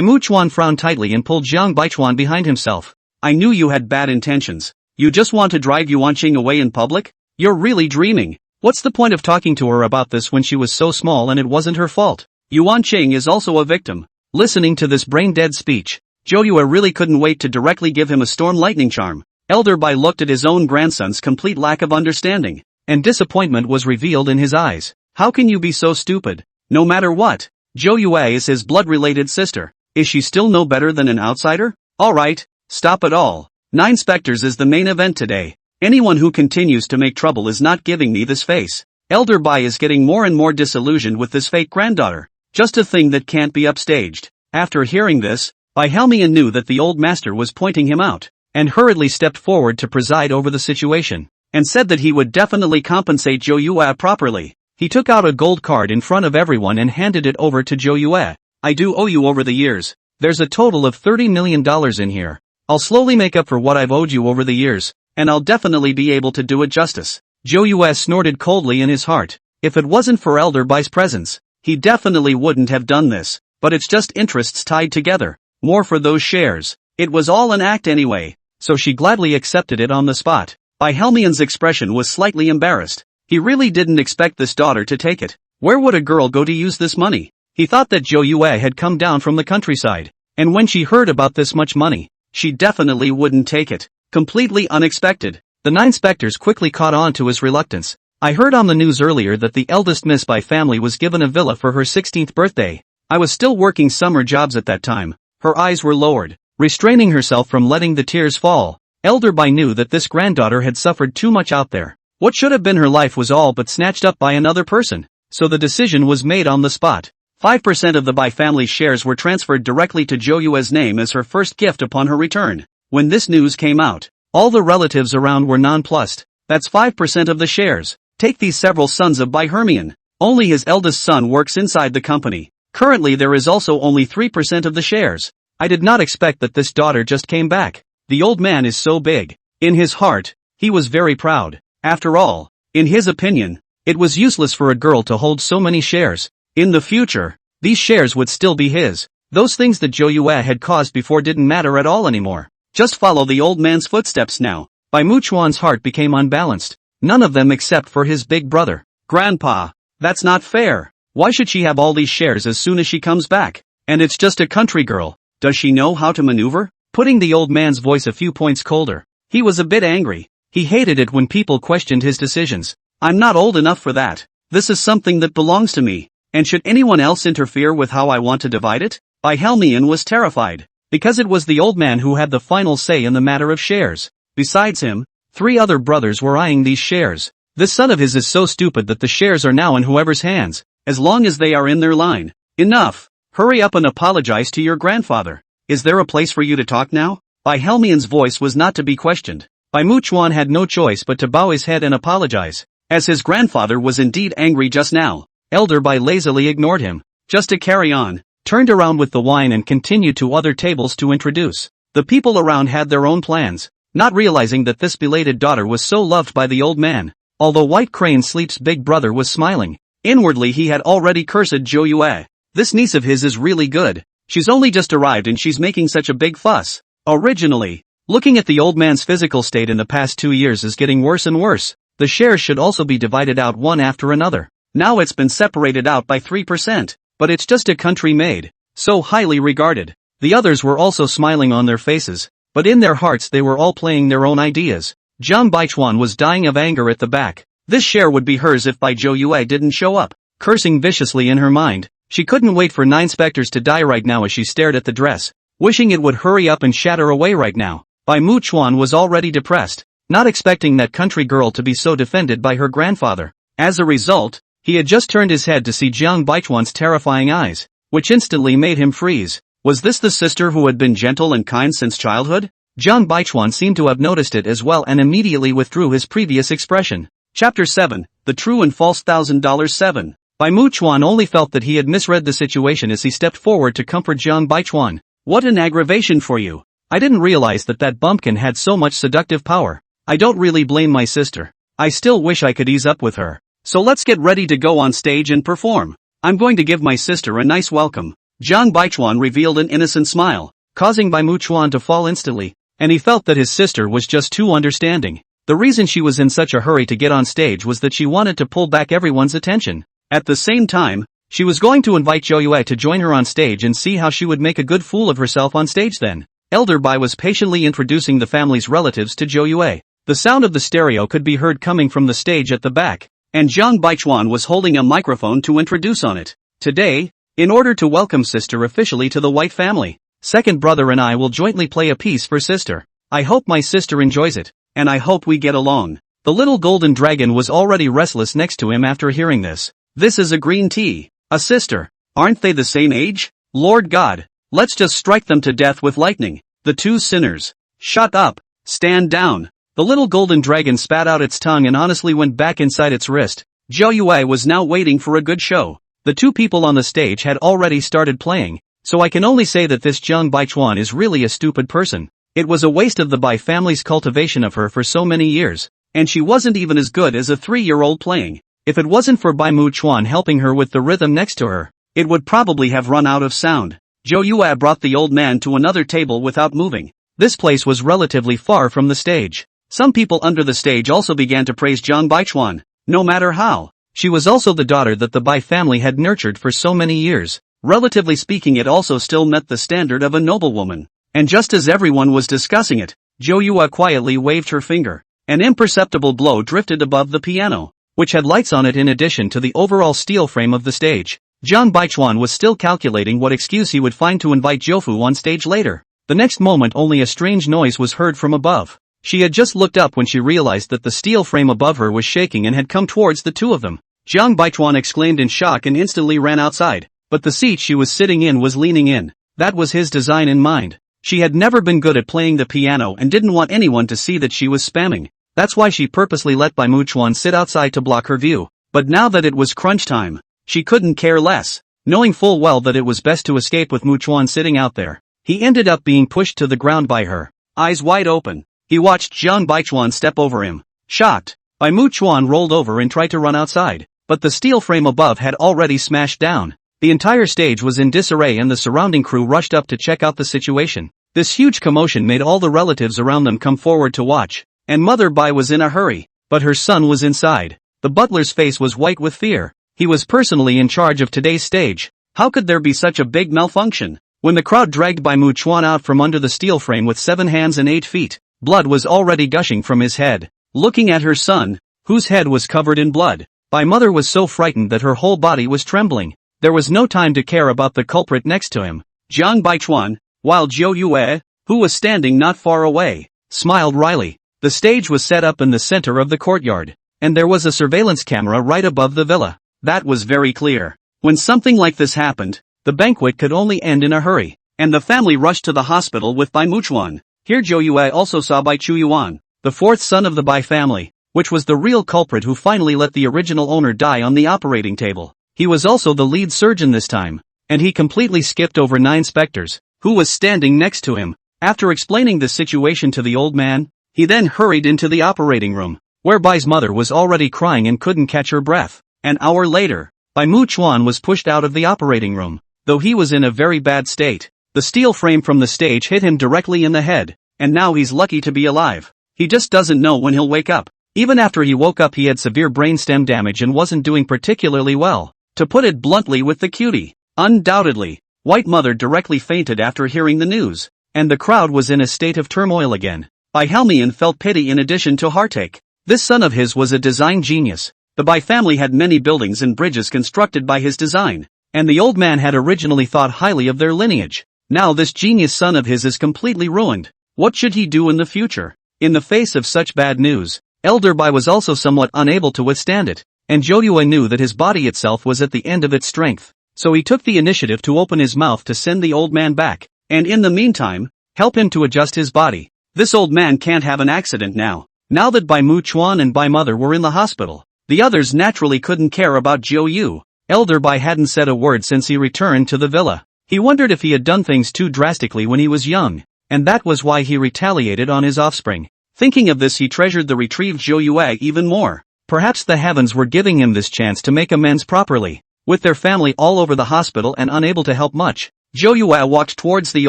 Muchuan frowned tightly and pulled Zhang Baichuan behind himself. I knew you had bad intentions. You just want to drive Yuanqing away in public? You're really dreaming. What's the point of talking to her about this when she was so small and it wasn't her fault? Yuanqing is also a victim. Listening to this brain-dead speech, Zhou Yue really couldn't wait to directly give him a storm lightning charm. Elder Bai looked at his own grandson's complete lack of understanding, and disappointment was revealed in his eyes. How can you be so stupid? No matter what, Zhou Yue is his blood-related sister. Is she still no better than an outsider? Alright, stop it all. 9 Spectres is the main event today. Anyone who continues to make trouble is not giving me this face. Elder Bai is getting more and more disillusioned with this fake granddaughter. Just a thing that can't be upstaged. After hearing this, Bai Helmian knew that the old master was pointing him out, and hurriedly stepped forward to preside over the situation, and said that he would definitely compensate Zhou Yue properly. He took out a gold card in front of everyone and handed it over to Zhou Yue. I do owe you over the years. There's a total of $30 million in here. I'll slowly make up for what I've owed you over the years, and I'll definitely be able to do it justice. Zhou Yue snorted coldly in his heart. If it wasn't for Elder Bai's presence, he definitely wouldn't have done this, but it's just interests tied together. More for those shares. It was all an act anyway, so she gladly accepted it on the spot. Bai Helmian's expression was slightly embarrassed. He really didn't expect this daughter to take it. Where would a girl go to use this money? He thought that Zhou Yue had come down from the countryside, and when she heard about this much money, she definitely wouldn't take it. Completely unexpected. The 9 Spectres quickly caught on to his reluctance. I heard on the news earlier that the eldest Miss Bai family was given a villa for her 16th birthday. I was still working summer jobs at that time. Her eyes were lowered, restraining herself from letting the tears fall. Elder Bai knew that this granddaughter had suffered too much out there. What should have been her life was all but snatched up by another person, so the decision was made on the spot. 5% of the Bai family's shares were transferred directly to Zhou Yue's name as her first gift upon her return. When this news came out, all the relatives around were nonplussed. That's 5% of the shares. Take these several sons of Bai Hermian. Only his eldest son works inside the company. Currently there is also only 3% of the shares. I did not expect that this daughter just came back. The old man is so big. In his heart, he was very proud. After all, in his opinion, it was useless for a girl to hold so many shares. In the future, these shares would still be his. Those things that Zhou Yue had caused before didn't matter at all anymore. Just follow the old man's footsteps now. Bai Muchuan's heart became unbalanced. None of them except for his big brother. Grandpa, that's not fair. Why should she have all these shares as soon as she comes back? And it's just a country girl. Does she know how to maneuver? Putting the old man's voice a few points colder, he was a bit angry. He hated it when people questioned his decisions. I'm not old enough for that. This is something that belongs to me. And should anyone else interfere with how I want to divide it? Bai Helmian was terrified, because it was the old man who had the final say in the matter of shares. Besides him, 3 other brothers were eyeing these shares. This son of his is so stupid that the shares are now in whoever's hands, as long as they are in their line. Enough! Hurry up and apologize to your grandfather. Is there a place for you to talk now? Bai Helmian's voice was not to be questioned. Bai Muchuan had no choice but to bow his head and apologize, as his grandfather was indeed angry just now. Elder Bai lazily ignored him, just to carry on, turned around with the wine and continued to other tables to introduce. The people around had their own plans, not realizing that this belated daughter was so loved by the old man. Although White Crane Sleep's big brother was smiling, inwardly he had already cursed Zhou Yue. This niece of his is really good. She's only just arrived and she's making such a big fuss. Originally, looking at the old man's physical state in the past 2 years is getting worse and worse. The shares should also be divided out one after another. Now it's been separated out by 3%, but it's just a country maid, so highly regarded. The others were also smiling on their faces, but in their hearts they were all playing their own ideas. Jiang Baichuan was dying of anger at the back. This share would be hers if Bai Zhou Yue didn't show up. Cursing viciously in her mind, she couldn't wait for 9 specters to die right now as she stared at the dress, wishing it would hurry up and shatter away right now. Bai Mu Chuan was already depressed, not expecting that country girl to be so defended by her grandfather. As a result, he had just turned his head to see Jiang Baichuan's terrifying eyes, which instantly made him freeze. Was this the sister who had been gentle and kind since childhood? Jiang Baichuan seemed to have noticed it as well and immediately withdrew his previous expression. Chapter 7, The True and False $1,000 7. Bai Mu Chuan only felt that he had misread the situation as he stepped forward to comfort Jiang Baichuan. What an aggravation for you. I didn't realize that bumpkin had so much seductive power. I don't really blame my sister. I still wish I could ease up with her. So let's get ready to go on stage and perform. I'm going to give my sister a nice welcome. Jiang Baichuan revealed an innocent smile, causing Bai Mu Chuan to fall instantly, and he felt that his sister was just too understanding. The reason she was in such a hurry to get on stage was that she wanted to pull back everyone's attention. At the same time, she was going to invite Zhou Yue to join her on stage and see how she would make a good fool of herself on stage then. Elder Bai was patiently introducing the family's relatives to Zhou Yue. The sound of the stereo could be heard coming from the stage at the back, and Jiang Baichuan was holding a microphone to introduce on it. Today, in order to welcome sister officially to the White family, second brother and I will jointly play a piece for sister. I hope my sister enjoys it, and I hope we get along. The little golden dragon was already restless next to him after hearing this. This is a green tea. A sister. Aren't they the same age? Lord God. Let's just strike them to death with lightning. The two sinners. Shut up. Stand down. The little golden dragon spat out its tongue and honestly went back inside its wrist. Zhou Yue was now waiting for a good show. The two people on the stage had already started playing, so I can only say that this Jiang Baichuan is really a stupid person. It was a waste of the Bai family's cultivation of her for so many years, and she wasn't even as good as a 3-year-old playing. If it wasn't for Bai Mu Chuan helping her with the rhythm next to her, it would probably have run out of sound. Zhou Yue brought the old man to another table without moving. This place was relatively far from the stage. Some people under the stage also began to praise Jiang Baichuan, no matter how. She was also the daughter that the Bai family had nurtured for so many years. Relatively speaking, it also still met the standard of a noblewoman. And just as everyone was discussing it, Zhou Yue quietly waved her finger. An imperceptible glow drifted above the piano, which had lights on it in addition to the overall steel frame of the stage. Jiang Baichuan was still calculating what excuse he would find to invite Zhoufu on stage later. The next moment only a strange noise was heard from above. She had just looked up when she realized that the steel frame above her was shaking and had come towards the two of them. Jiang Baichuan exclaimed in shock and instantly ran outside, but the seat she was sitting in was leaning in. That was his design in mind. She had never been good at playing the piano and didn't want anyone to see that she was spamming. That's why she purposely let Bai Mu Chuan sit outside to block her view. But now that it was crunch time, she couldn't care less. Knowing full well that it was best to escape with Mu Chuan sitting out there, he ended up being pushed to the ground by her. Eyes wide open, he watched Jiang Baichuan step over him. Shocked, Bai Mu Chuan rolled over and tried to run outside, but the steel frame above had already smashed down. The entire stage was in disarray and the surrounding crew rushed up to check out the situation. This huge commotion made all the relatives around them come forward to watch. And Mother Bai was in a hurry, but her son was inside. The butler's face was white with fear. He was personally in charge of today's stage. How could there be such a big malfunction? When the crowd dragged Bai Mu Chuan out from under the steel frame with 7 hands and 8 feet, blood was already gushing from his head. Looking at her son, whose head was covered in blood, Bai Mother was so frightened that her whole body was trembling. There was no time to care about the culprit next to him. Jiang Baichuan, while Zhou Yue, who was standing not far away, smiled wryly. The stage was set up in the center of the courtyard, and there was a surveillance camera right above the villa. That was very clear. When something like this happened, the banquet could only end in a hurry, and the family rushed to the hospital with Bai Mu Chuan. Here Zhou Yue also saw Bai Chu Yuan, the 4th son of the Bai family, which was the real culprit who finally let the original owner die on the operating table. He was also the lead surgeon this time, and he completely skipped over 9 specters, who was standing next to him. After explaining the situation to the old man, he then hurried into the operating room, where Bai's mother was already crying and couldn't catch her breath. An hour later, Bai Mu Chuan was pushed out of the operating room. Though he was in a very bad state, the steel frame from the stage hit him directly in the head, and now he's lucky to be alive. He just doesn't know when he'll wake up. Even after he woke up, he had severe brainstem damage and wasn't doing particularly well. To put it bluntly with the cutie, undoubtedly, White Mother directly fainted after hearing the news, and the crowd was in a state of turmoil again. Bai Helmian felt pity in addition to heartache. This son of his was a design genius. The Bai family had many buildings and bridges constructed by his design, and the old man had originally thought highly of their lineage. Now this genius son of his is completely ruined. What should he do in the future? In the face of such bad news, Elder Bai was also somewhat unable to withstand it, and Joyue knew that his body itself was at the end of its strength. So he took the initiative to open his mouth to send the old man back, and in the meantime, help him to adjust his body. This old man can't have an accident now. Now that Bai Mu Chuan and Bai Mother were in the hospital, the others naturally couldn't care about Jiu Yu. Elder Bai hadn't said a word since he returned to the villa. He wondered if he had done things too drastically when he was young, and that was why he retaliated on his offspring. Thinking of this, he treasured the retrieved Joyue even more. Perhaps the heavens were giving him this chance to make amends properly. With their family all over the hospital and unable to help much, Joyue walked towards the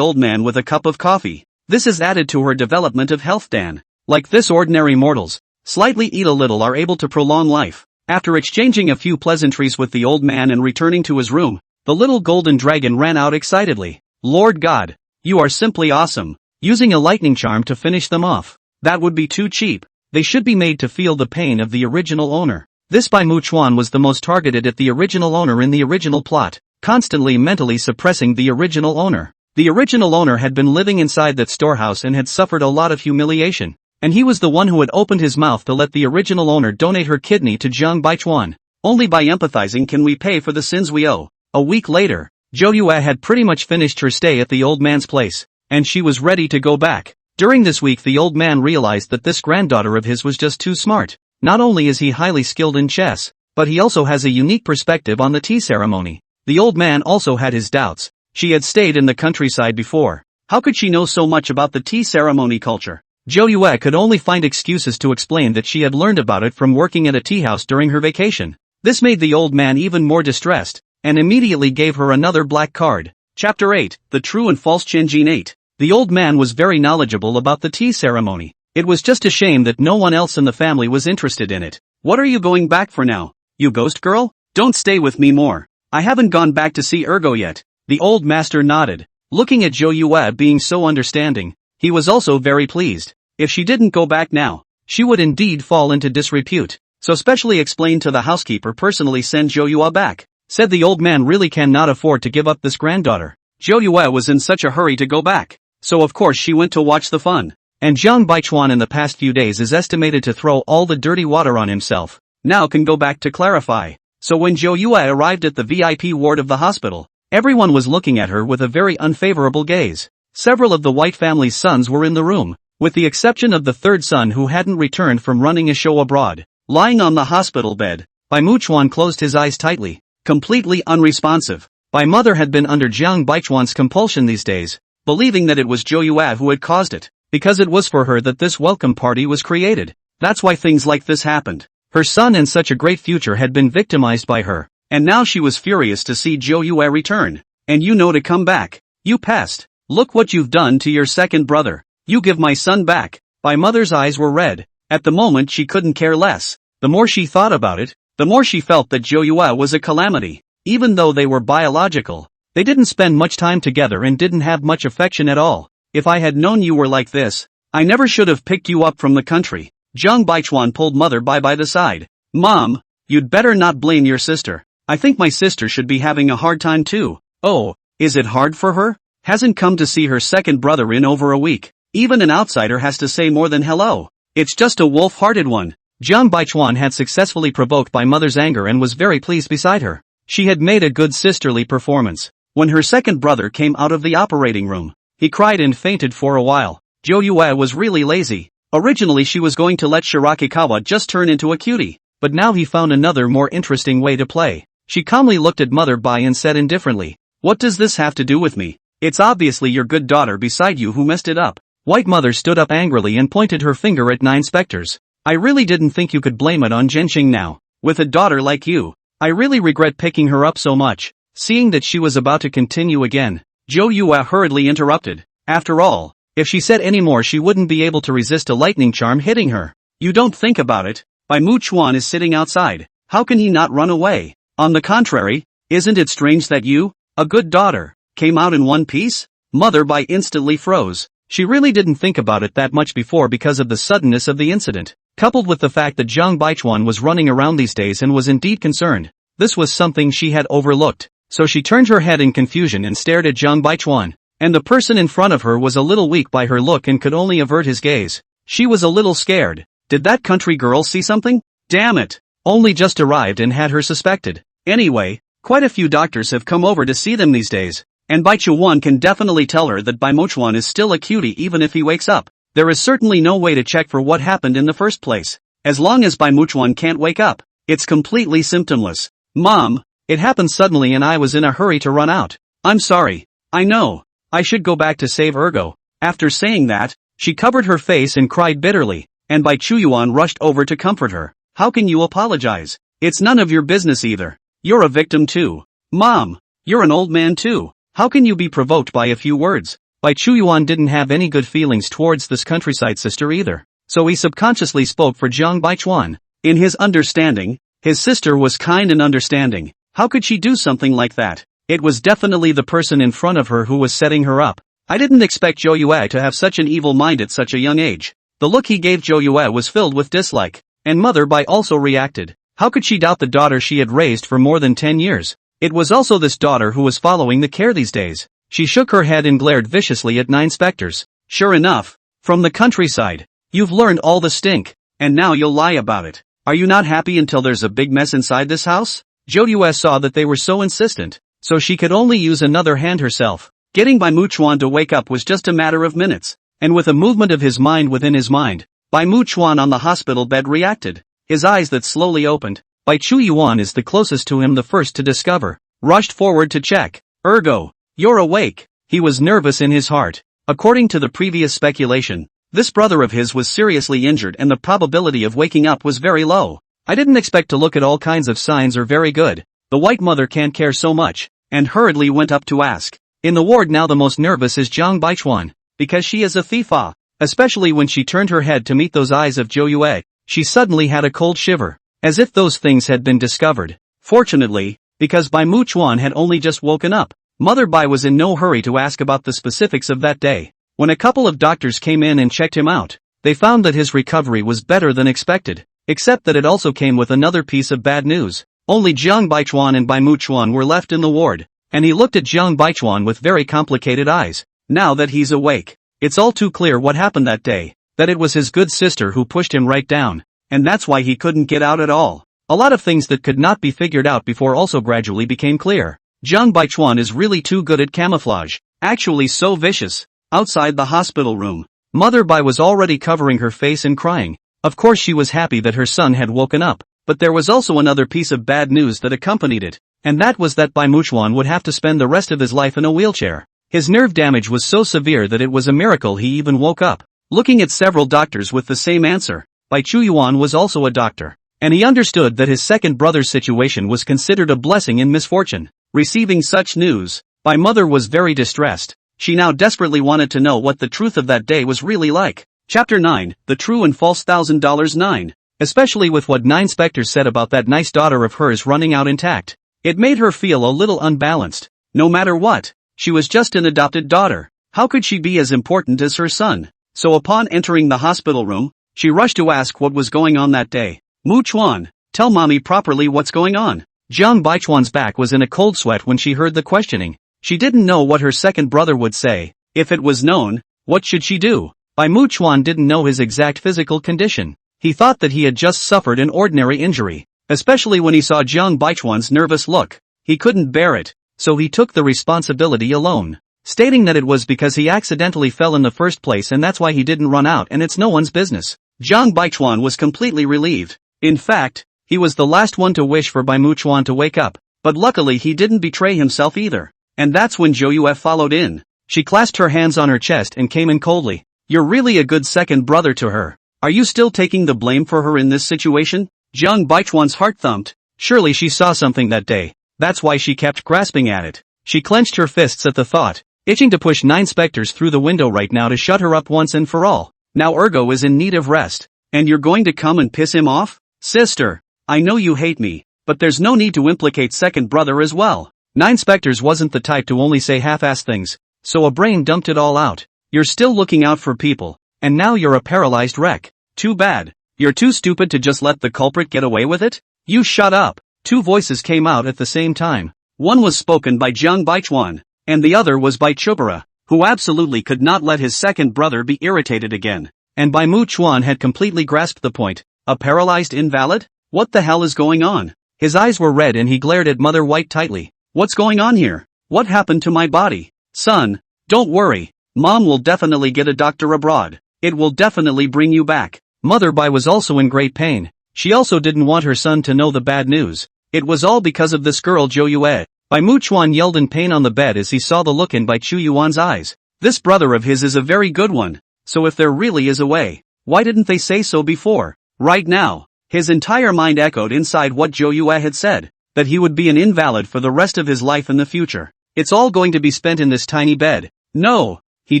old man with a cup of coffee. This has added to her development of health, Dan. Like this, ordinary mortals, slightly eat a little, are able to prolong life. After exchanging a few pleasantries with the old man and returning to his room, the little golden dragon ran out excitedly. Lord God, you are simply awesome. Using a lightning charm to finish them off. That would be too cheap. They should be made to feel the pain of the original owner. This Bai Mu Chuan was the most targeted at the original owner in the original plot, constantly mentally suppressing the original owner. The original owner had been living inside that storehouse and had suffered a lot of humiliation, and he was the one who had opened his mouth to let the original owner donate her kidney to Jiang Baichuan. Only by empathizing can we pay for the sins we owe. A week later, Joyue had pretty much finished her stay at the old man's place, and she was ready to go back. During this week, the old man realized that this granddaughter of his was just too smart. Not only is he highly skilled in chess, but he also has a unique perspective on the tea ceremony. The old man also had his doubts. She had stayed in the countryside before. How could she know so much about the tea ceremony culture? Joyue could only find excuses to explain that she had learned about it from working at a tea house during her vacation. This made the old man even more distressed, and immediately gave her another black card. Chapter 8, The True and False Chenjin 8. The old man was very knowledgeable about the tea ceremony. It was just a shame that no one else in the family was interested in it. What are you going back for now? You ghost girl? Don't stay with me more. I haven't gone back to see Ergo yet. The old master nodded. Looking at Joyue being so understanding, he was also very pleased. If she didn't go back now, she would indeed fall into disrepute. So specially explained to the housekeeper personally send Joyue back. Said the old man really cannot afford to give up this granddaughter. Joyue was in such a hurry to go back. So of course she went to watch the fun. And Jiang Baichuan in the past few days is estimated to throw all the dirty water on himself. Now can go back to clarify. So when Joyue arrived at the VIP ward of the hospital, everyone was looking at her with a very unfavorable gaze. Several of the White family's sons were in the room, with the exception of the third son who hadn't returned from running a show abroad. Lying on the hospital bed, Bai Mu Chuan closed his eyes tightly, completely unresponsive. Bai Mother had been under Jiang Baichuan's compulsion these days, believing that it was Joyue who had caused it, because it was for her that this welcome party was created. That's why things like this happened. Her son and such a great future had been victimized by her, and now she was furious to see Joyue return. And you know to come back. You pest. Look what you've done to your second brother. You give my son back. Bai Mother's eyes were red. At the moment she couldn't care less. The more she thought about it, the more she felt that Joyue was a calamity. Even though they were biological, they didn't spend much time together and didn't have much affection at all. If I had known you were like this, I never should have picked you up from the country. Jiang Baichuan pulled Mother Bai by the side. Mom, you'd better not blame your sister. I think my sister should be having a hard time too. Oh, is it hard for her? Hasn't come to see her second brother in over a week. Even an outsider has to say more than hello. It's just a wolf-hearted one. Jiang Baichuan had successfully provoked Bai Mother's anger and was very pleased beside her. She had made a good sisterly performance. When her second brother came out of the operating room, he cried and fainted for a while. Joyue was really lazy. Originally she was going to let Shirakikawa just turn into a cutie, but now he found another more interesting way to play. She calmly looked at Mother Bai and said indifferently, "What does this have to do with me? It's obviously your good daughter beside you who messed it up." White Mother stood up angrily and pointed her finger at 9 specters. "I really didn't think you could blame it on Zhenxing now. With a daughter like you, I really regret picking her up so much." Seeing that she was about to continue again, Joyue hurriedly interrupted. After all, if she said any more she wouldn't be able to resist a lightning charm hitting her. You don't think about it. Bai Mu Chuan is sitting outside. How can he not run away? On the contrary, isn't it strange that you, a good daughter, came out in one piece? Mother Bai instantly froze. She really didn't think about it that much before because of the suddenness of the incident, coupled with the fact that Zhang Baichuan was running around these days and was indeed concerned. This was something she had overlooked, so she turned her head in confusion and stared at Zhang Baichuan. And the person in front of her was a little weak by her look and could only avert his gaze. She was a little scared. Did that country girl see something? Damn it! Only just arrived and had her suspected. Anyway, quite a few doctors have come over to see them these days. And Bai Chuan can definitely tell her that Bai Muchuan is still a cutie even if he wakes up. There is certainly no way to check for what happened in the first place. As long as Bai Muchuan can't wake up, it's completely symptomless. Mom, it happened suddenly and I was in a hurry to run out. I'm sorry. I know. I should go back to save Ergo. After saying that, she covered her face and cried bitterly, and Bai Chuyuan rushed over to comfort her. How can you apologize? It's none of your business either. You're a victim too. Mom, you're an old man too. How can you be provoked by a few words? Bai Chuyuan didn't have any good feelings towards this countryside sister either, so he subconsciously spoke for Zhang Baichuan. In his understanding, his sister was kind and understanding. How could she do something like that? It was definitely the person in front of her who was setting her up. I didn't expect Zhou Yue to have such an evil mind at such a young age. The look he gave Zhou Yue was filled with dislike, and Mother Bai also reacted. How could she doubt the daughter she had raised for more than 10 years? It was also this daughter who was following the care these days. She shook her head and glared viciously at 9 specters. Sure enough, from the countryside. You've learned all the stink, and now you'll lie about it. Are you not happy until there's a big mess inside this house? Zhou Yue saw that they were so insistent, so she could only use another hand herself. Getting Bai Muchuan to wake up was just a matter of minutes, and with a movement of his mind within his mind, Bai Muchuan on the hospital bed reacted. His eyes that slowly opened. Bai Chuyuan is the closest to him, the first to discover. Rushed forward to check. Ergo, you're awake. He was nervous in his heart. According to the previous speculation, this brother of his was seriously injured and the probability of waking up was very low. I didn't expect to look at all kinds of signs or very good. The white mother can't care so much, and hurriedly went up to ask. In the ward now the most nervous is Zhang Baichuan, because she is a thief, especially when she turned her head to meet those eyes of Zhou Yue. She suddenly had a cold shiver, as if those things had been discovered. Fortunately, because Bai Muchuan had only just woken up, Mother Bai was in no hurry to ask about the specifics of that day. When a couple of doctors came in and checked him out, they found that his recovery was better than expected, except that it also came with another piece of bad news. Only Zhang Baichuan and Bai Muchuan were left in the ward, and he looked at Zhang Baichuan with very complicated eyes. Now that he's awake, it's all too clear what happened that day, that it was his good sister who pushed him right down, and that's why he couldn't get out at all. A lot of things that could not be figured out before also gradually became clear. Zhang Baichuan is really too good at camouflage, actually so vicious. Outside the hospital room, Mother Bai was already covering her face and crying. Of course she was happy that her son had woken up, but there was also another piece of bad news that accompanied it, and that was that Bai Muchuan would have to spend the rest of his life in a wheelchair. His nerve damage was so severe that it was a miracle he even woke up. Looking at several doctors with the same answer, Bai Chuyuan was also a doctor, and he understood that his second brother's situation was considered a blessing in misfortune. Receiving such news, Bai Mother was very distressed. She now desperately wanted to know what the truth of that day was really like. Chapter 9, The True and False $1,000 9. Especially with what 9 specters said about that nice daughter of hers running out intact. It made her feel a little unbalanced. No matter what, she was just an adopted daughter. How could she be as important as her son? So upon entering the hospital room, she rushed to ask what was going on that day. Muchuan, tell mommy properly what's going on. Zhang Baichuan's back was in a cold sweat when she heard the questioning. She didn't know what her second brother would say. If it was known, what should she do? Bai Muchuan didn't know his exact physical condition. He thought that he had just suffered an ordinary injury, especially when he saw Zhang Baichuan's nervous look. He couldn't bear it, so he took the responsibility alone, stating that it was because he accidentally fell in the first place and that's why he didn't run out and it's no one's business. Zhang Baichuan was completely relieved. In fact, he was the last one to wish for Bai Muchuan to wake up, but luckily he didn't betray himself either. And that's when Zhou Yue followed in. She clasped her hands on her chest and came in coldly. You're really a good second brother to her. Are you still taking the blame for her in this situation? Zhang Baichuan's heart thumped. Surely she saw something that day. That's why she kept grasping at it. She clenched her fists at the thought, itching to push 9 specters through the window right now to shut her up once and for all. Now Ergo is in need of rest. And you're going to come and piss him off? Sister, I know you hate me, but there's no need to implicate second brother as well. 9 specters wasn't the type to only say half-assed things, so a brain dumped it all out. You're still looking out for people, and now you're a paralyzed wreck. Too bad. You're too stupid to just let the culprit get away with it? You shut up. Two voices came out at the same time. One was spoken by Jiang Baichuan, and the other was by Chubara, who absolutely could not let his second brother be irritated again. And Bai Mu Chuan had completely grasped the point. A paralyzed invalid? What the hell is going on? His eyes were red and he glared at Mother White tightly. What's going on here? What happened to my body? Son, don't worry. Mom will definitely get a doctor abroad. It will definitely bring you back. Mother Bai was also in great pain. She also didn't want her son to know the bad news. It was all because of this girl Zhou Yue. Bai Mu Chuan yelled in pain on the bed as he saw the look in Bai Chu Yuan's eyes. This brother of his is a very good one. So if there really is a way, why didn't they say so before? Right now, his entire mind echoed inside what Zhou Yue had said, that he would be an invalid for the rest of his life in the future. It's all going to be spent in this tiny bed. No, he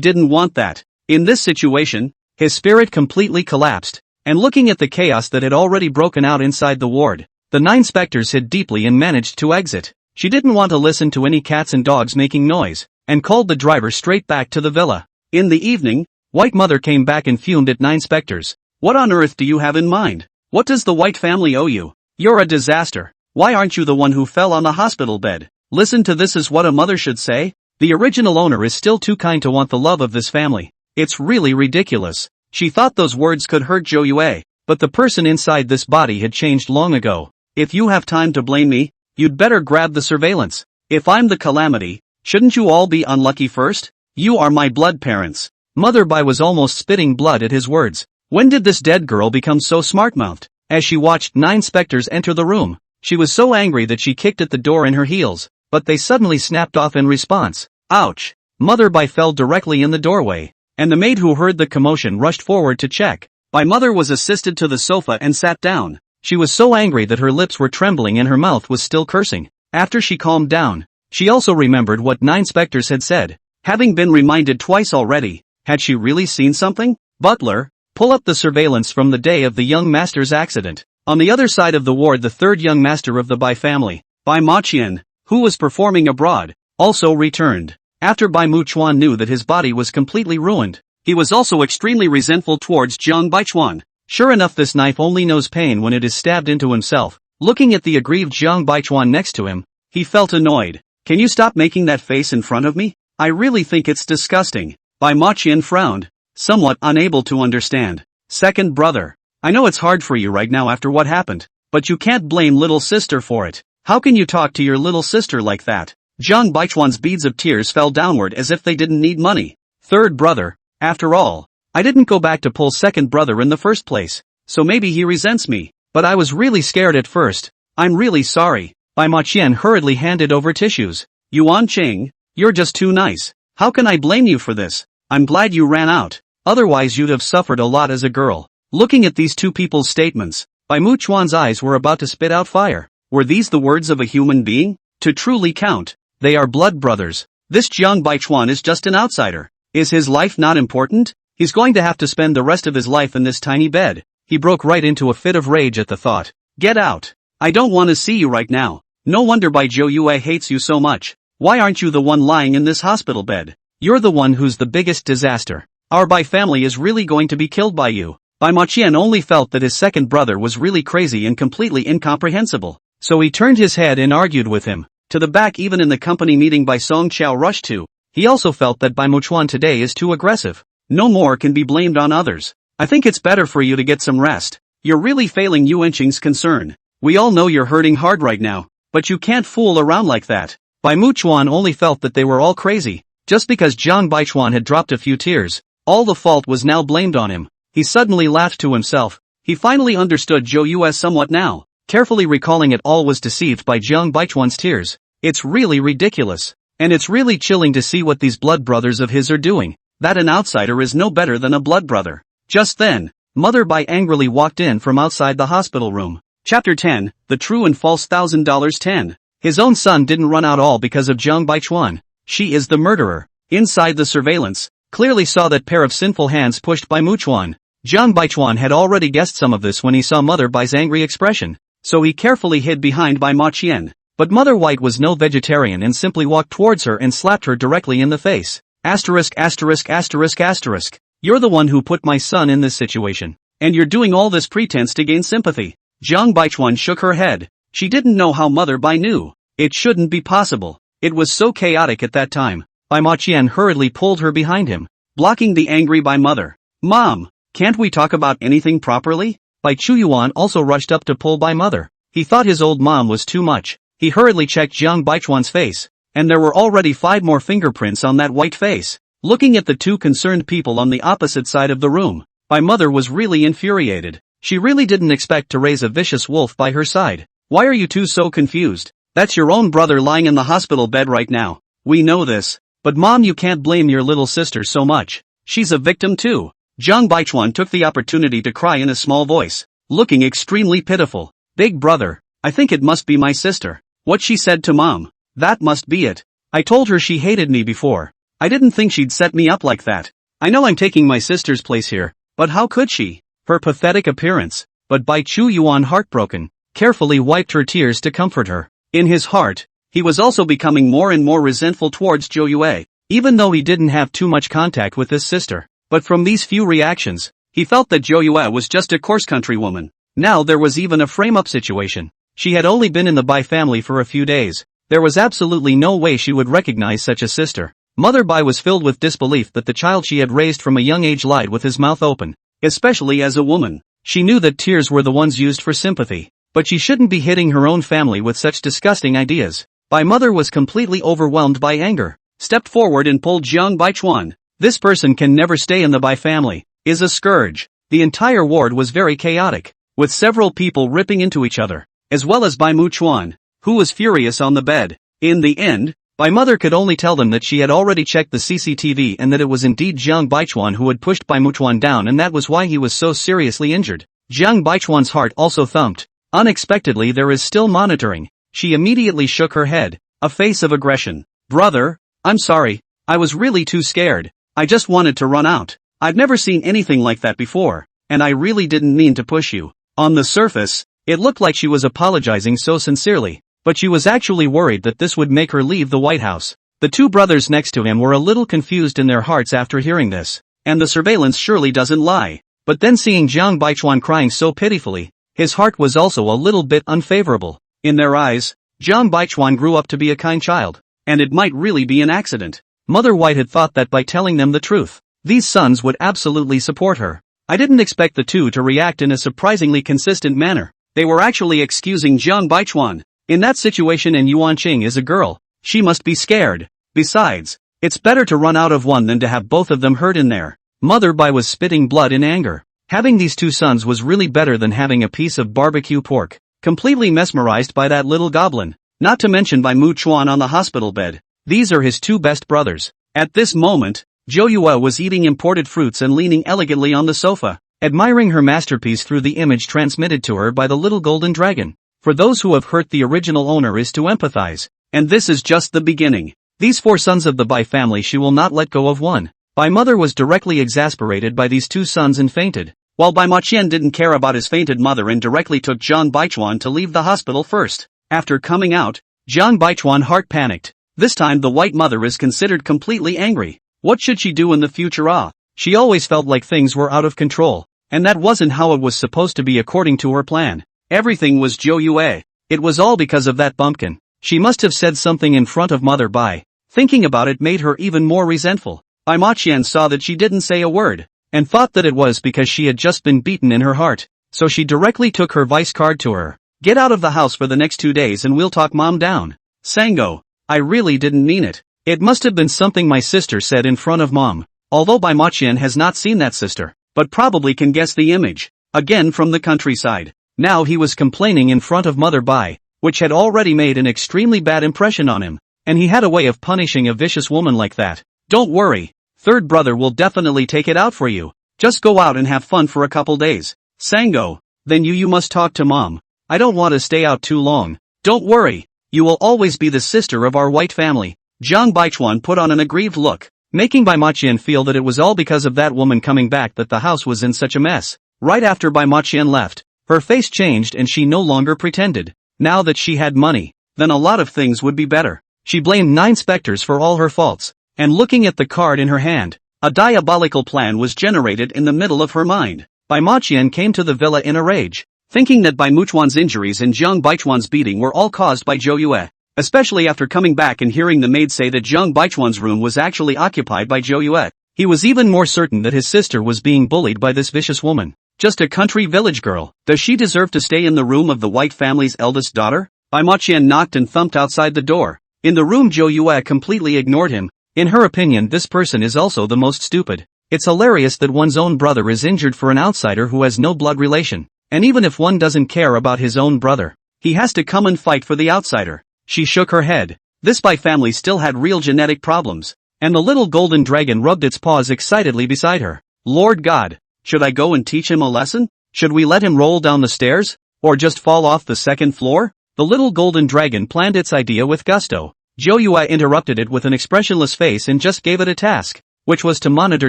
didn't want that. In this situation, his spirit completely collapsed, and looking at the chaos that had already broken out inside the ward, the 9 specters hid deeply and managed to exit. She didn't want to listen to any cats and dogs making noise, and called the driver straight back to the villa. In the evening, White Mother came back and fumed at 9 specters. What on earth do you have in mind? What does the White family owe you? You're a disaster. Why aren't you the one who fell on the hospital bed? Listen to this is what a mother should say? The original owner is still too kind to want the love of this family. It's really ridiculous. She thought those words could hurt Zhou Yue, but the person inside this body had changed long ago. If you have time to blame me, you'd better grab the surveillance. If I'm the calamity, shouldn't you all be unlucky first? You are my blood parents. Mother Bai was almost spitting blood at his words. When did this dead girl become so smart-mouthed? As she watched 9 specters enter the room, she was so angry that she kicked at the door in her heels, but they suddenly snapped off in response. Ouch! Mother Bai fell directly in the doorway, and the maid who heard the commotion rushed forward to check. Bai Mother was assisted to the sofa and sat down. She was so angry that her lips were trembling and her mouth was still cursing. After she calmed down, she also remembered what 9 specters had said. Having been reminded twice already, had she really seen something? Butler, pull up the surveillance from the day of the young master's accident. On the other side of the ward, the third young master of the Bai family, Bai Maqian, who was performing abroad, also returned. After Bai Mu Chuan knew that his body was completely ruined, he was also extremely resentful towards Jiang Baichuan. Sure enough, this knife only knows pain when it is stabbed into himself. Looking at the aggrieved Jiang Baichuan next to him, he felt annoyed. Can you stop making that face in front of me? I really think it's disgusting. Bai Maqian frowned, somewhat unable to understand. Second brother, I know it's hard for you right now after what happened, but you can't blame little sister for it. How can you talk to your little sister like that? Jiang Baichuan's beads of tears fell downward as if they didn't need money. Third brother, after all, I didn't go back to pull second brother in the first place, so maybe he resents me, but I was really scared at first. I'm really sorry. Bai Maqian hurriedly handed over tissues. Yuan Cheng, you're just too nice. How can I blame you for this? I'm glad you ran out, otherwise you'd have suffered a lot as a girl. Looking at these two people's statements, Bai Mu Chuan's eyes were about to spit out fire. Were these the words of a human being? To truly count, they are blood brothers. This Jiang Baichuan is just an outsider. Is his life not important? He's going to have to spend the rest of his life in this tiny bed. He broke right into a fit of rage at the thought. Get out. I don't want to see you right now. No wonder Bai Zhou Yue hates you so much. Why aren't you the one lying in this hospital bed? You're the one who's the biggest disaster. Our Bai family is really going to be killed by you. Bai Maqian only felt that his second brother was really crazy and completely incomprehensible. So he turned his head and argued with him. To the back, even in the company meeting Bai Song Chao rushed to. He also felt that Bai Mu Chuan today is too aggressive. No more can be blamed on others. I think it's better for you to get some rest. You're really failing Yuanqing's concern. We all know you're hurting hard right now, but you can't fool around like that. Bai Mu Chuan only felt that they were all crazy. Just because Jiang Baichuan had dropped a few tears, all the fault was now blamed on him. He suddenly laughed to himself. He finally understood Zhou Yue somewhat now. Carefully recalling it all was deceived by Jiang Baichuan's tears. It's really ridiculous. And it's really chilling to see what these blood brothers of his are doing. That an outsider is no better than a blood brother. Just then, Mother Bai angrily walked in from outside the hospital room. Chapter 10, The True and False $1,000 10. His own son didn't run out all because of Jiang Baichuan. She is the murderer. Inside the surveillance, clearly saw that pair of sinful hands pushed by Mu Chuan. Jiang Baichuan had already guessed some of this when he saw Mother Bai's angry expression, so he carefully hid behind Bai Maqian. But Mother White was no vegetarian and simply walked towards her and slapped her directly in the face. Asterisk asterisk asterisk asterisk. You're the one who put my son in this situation. And you're doing all this pretense to gain sympathy. Jiang Baichuan shook her head. She didn't know how Mother Bai knew. It shouldn't be possible. It was so chaotic at that time. Bai Maqian hurriedly pulled her behind him, blocking the angry Bai mother. Mom, can't we talk about anything properly? Bai Chuyuan also rushed up to pull Bai mother. He thought his old mom was too much. He hurriedly checked Jiang Baichuan's face, and there were already 5 more fingerprints on that white face. Looking at the two concerned people on the opposite side of the room, Bai mother was really infuriated. She really didn't expect to raise a vicious wolf by her side. Why are you two so confused? That's your own brother lying in the hospital bed right now. We know this. But Mom, you can't blame your little sister so much. She's a victim too. Jiang Baichuan took the opportunity to cry in a small voice, looking extremely pitiful. Big brother, I think it must be my sister. What she said to Mom. That must be it. I told her she hated me before. I didn't think she'd set me up like that. I know I'm taking my sister's place here, but how could she? Her pathetic appearance. But Bai Chuyuan, heartbroken, carefully wiped her tears to comfort her. In his heart, he was also becoming more and more resentful towards Zhou Yue, even though he didn't have too much contact with his sister. But from these few reactions, he felt that Zhou Yue was just a coarse country woman. Now there was even a frame-up situation. She had only been in the Bai family for a few days. There was absolutely no way she would recognize such a sister. Mother Bai was filled with disbelief that the child she had raised from a young age lied with his mouth open, especially as a woman. She knew that tears were the ones used for sympathy, but she shouldn't be hitting her own family with such disgusting ideas. Bai mother was completely overwhelmed by anger, stepped forward and pulled Jiang Baichuan. This person can never stay in the Bai family, is a scourge. The entire ward was very chaotic, with several people ripping into each other, as well as Bai Muchuan, who was furious on the bed. In the end, Bai mother could only tell them that she had already checked the CCTV and that it was indeed Jiang Baichuan who had pushed Bai Muchuan down, and that was why he was so seriously injured. Jiang Baichuan's heart also thumped. Unexpectedly, there is still monitoring. She immediately shook her head, a face of aggression. Brother, I'm sorry, I was really too scared. I just wanted to run out. I've never seen anything like that before, and I really didn't mean to push you. On the surface, it looked like she was apologizing so sincerely, but she was actually worried that this would make her leave the White House. The two brothers next to him were a little confused in their hearts after hearing this, and the surveillance surely doesn't lie. But then seeing Jiang Baichuan crying so pitifully, his heart was also a little bit unfavorable. In their eyes, Jiang Baichuan grew up to be a kind child, and it might really be an accident. Mother White had thought that by telling them the truth, these sons would absolutely support her. I didn't expect the two to react in a surprisingly consistent manner. They were actually excusing Jiang Baichuan. In that situation, and Yuan Qing is a girl, she must be scared. Besides, it's better to run out of one than to have both of them hurt in there. Mother Bai was spitting blood in anger. Having these two sons was really better than having a piece of barbecue pork. Completely mesmerized by that little goblin, not to mention by Mu Chuan on the hospital bed. These are his two best brothers. At this moment, Zhou Yue was eating imported fruits and leaning elegantly on the sofa, admiring her masterpiece through the image transmitted to her by the little golden dragon. For those who have hurt the original owner is to empathize, and this is just the beginning. These 4 sons of the Bai family, she will not let go of one. Bai mother was directly exasperated by these 2 sons and fainted, while Bai Maqian didn't care about his fainted mother and directly took Jiang Baichuan to leave the hospital first. After coming out, Jiang Baichuan heart panicked. This time the white mother is considered completely angry. What should she do in the future? She always felt like things were out of control, and that wasn't how it was supposed to be according to her plan. Everything was Zhou Yue. It was all because of that bumpkin. She must have said something in front of Mother Bai. Thinking about it made her even more resentful. Bai Maqian saw that she didn't say a word, and thought that it was because she had just been beaten in her heart. So she directly took her vice card to her. Get out of the house for the next 2 days and we'll talk Mom down. Sango, I really didn't mean it. It must have been something my sister said in front of Mom. Although Bai Maqian has not seen that sister, but probably can guess the image. Again from the countryside. Now he was complaining in front of Mother Bai, which had already made an extremely bad impression on him, and he had a way of punishing a vicious woman like that. Don't worry, third brother will definitely take it out for you. Just go out and have fun for a couple days. Sango, then you must talk to Mom. I don't want to stay out too long. Don't worry, you will always be the sister of our white family. Jiang Baichuan put on an aggrieved look, making Bai Maqian feel that it was all because of that woman coming back that the house was in such a mess. Right after Bai Maqian left, her face changed and she no longer pretended. Now that she had money, then a lot of things would be better. She blamed 9 specters for all her faults. and looking at the card in her hand, a diabolical plan was generated in the middle of her mind. Bai Maqian came to the villa in a rage, thinking that Bai Muchuan's injuries and Zhang Baichuan's beating were all caused by Zhou Yue, especially after coming back and hearing the maid say that Zhang Baichuan's room was actually occupied by Zhou Yue. He was even more certain that his sister was being bullied by this vicious woman. Just a country village girl. Does she deserve to stay in the room of the White family's eldest daughter? Bai Maqian knocked and thumped outside the door. In the room, Zhou Yue completely ignored him. In her opinion, this person is also the most stupid. It's hilarious that one's own brother is injured for an outsider who has no blood relation. And even if one doesn't care about his own brother, he has to come and fight for the outsider. She shook her head. This Bai family still had real genetic problems. And the little golden dragon rubbed its paws excitedly beside her. Lord God, should I go and teach him a lesson? Should we let him roll down the stairs? Or just fall off the second floor? The little golden dragon planned its idea with gusto. Zhou Yue interrupted it with an expressionless face and just gave it a task, which was to monitor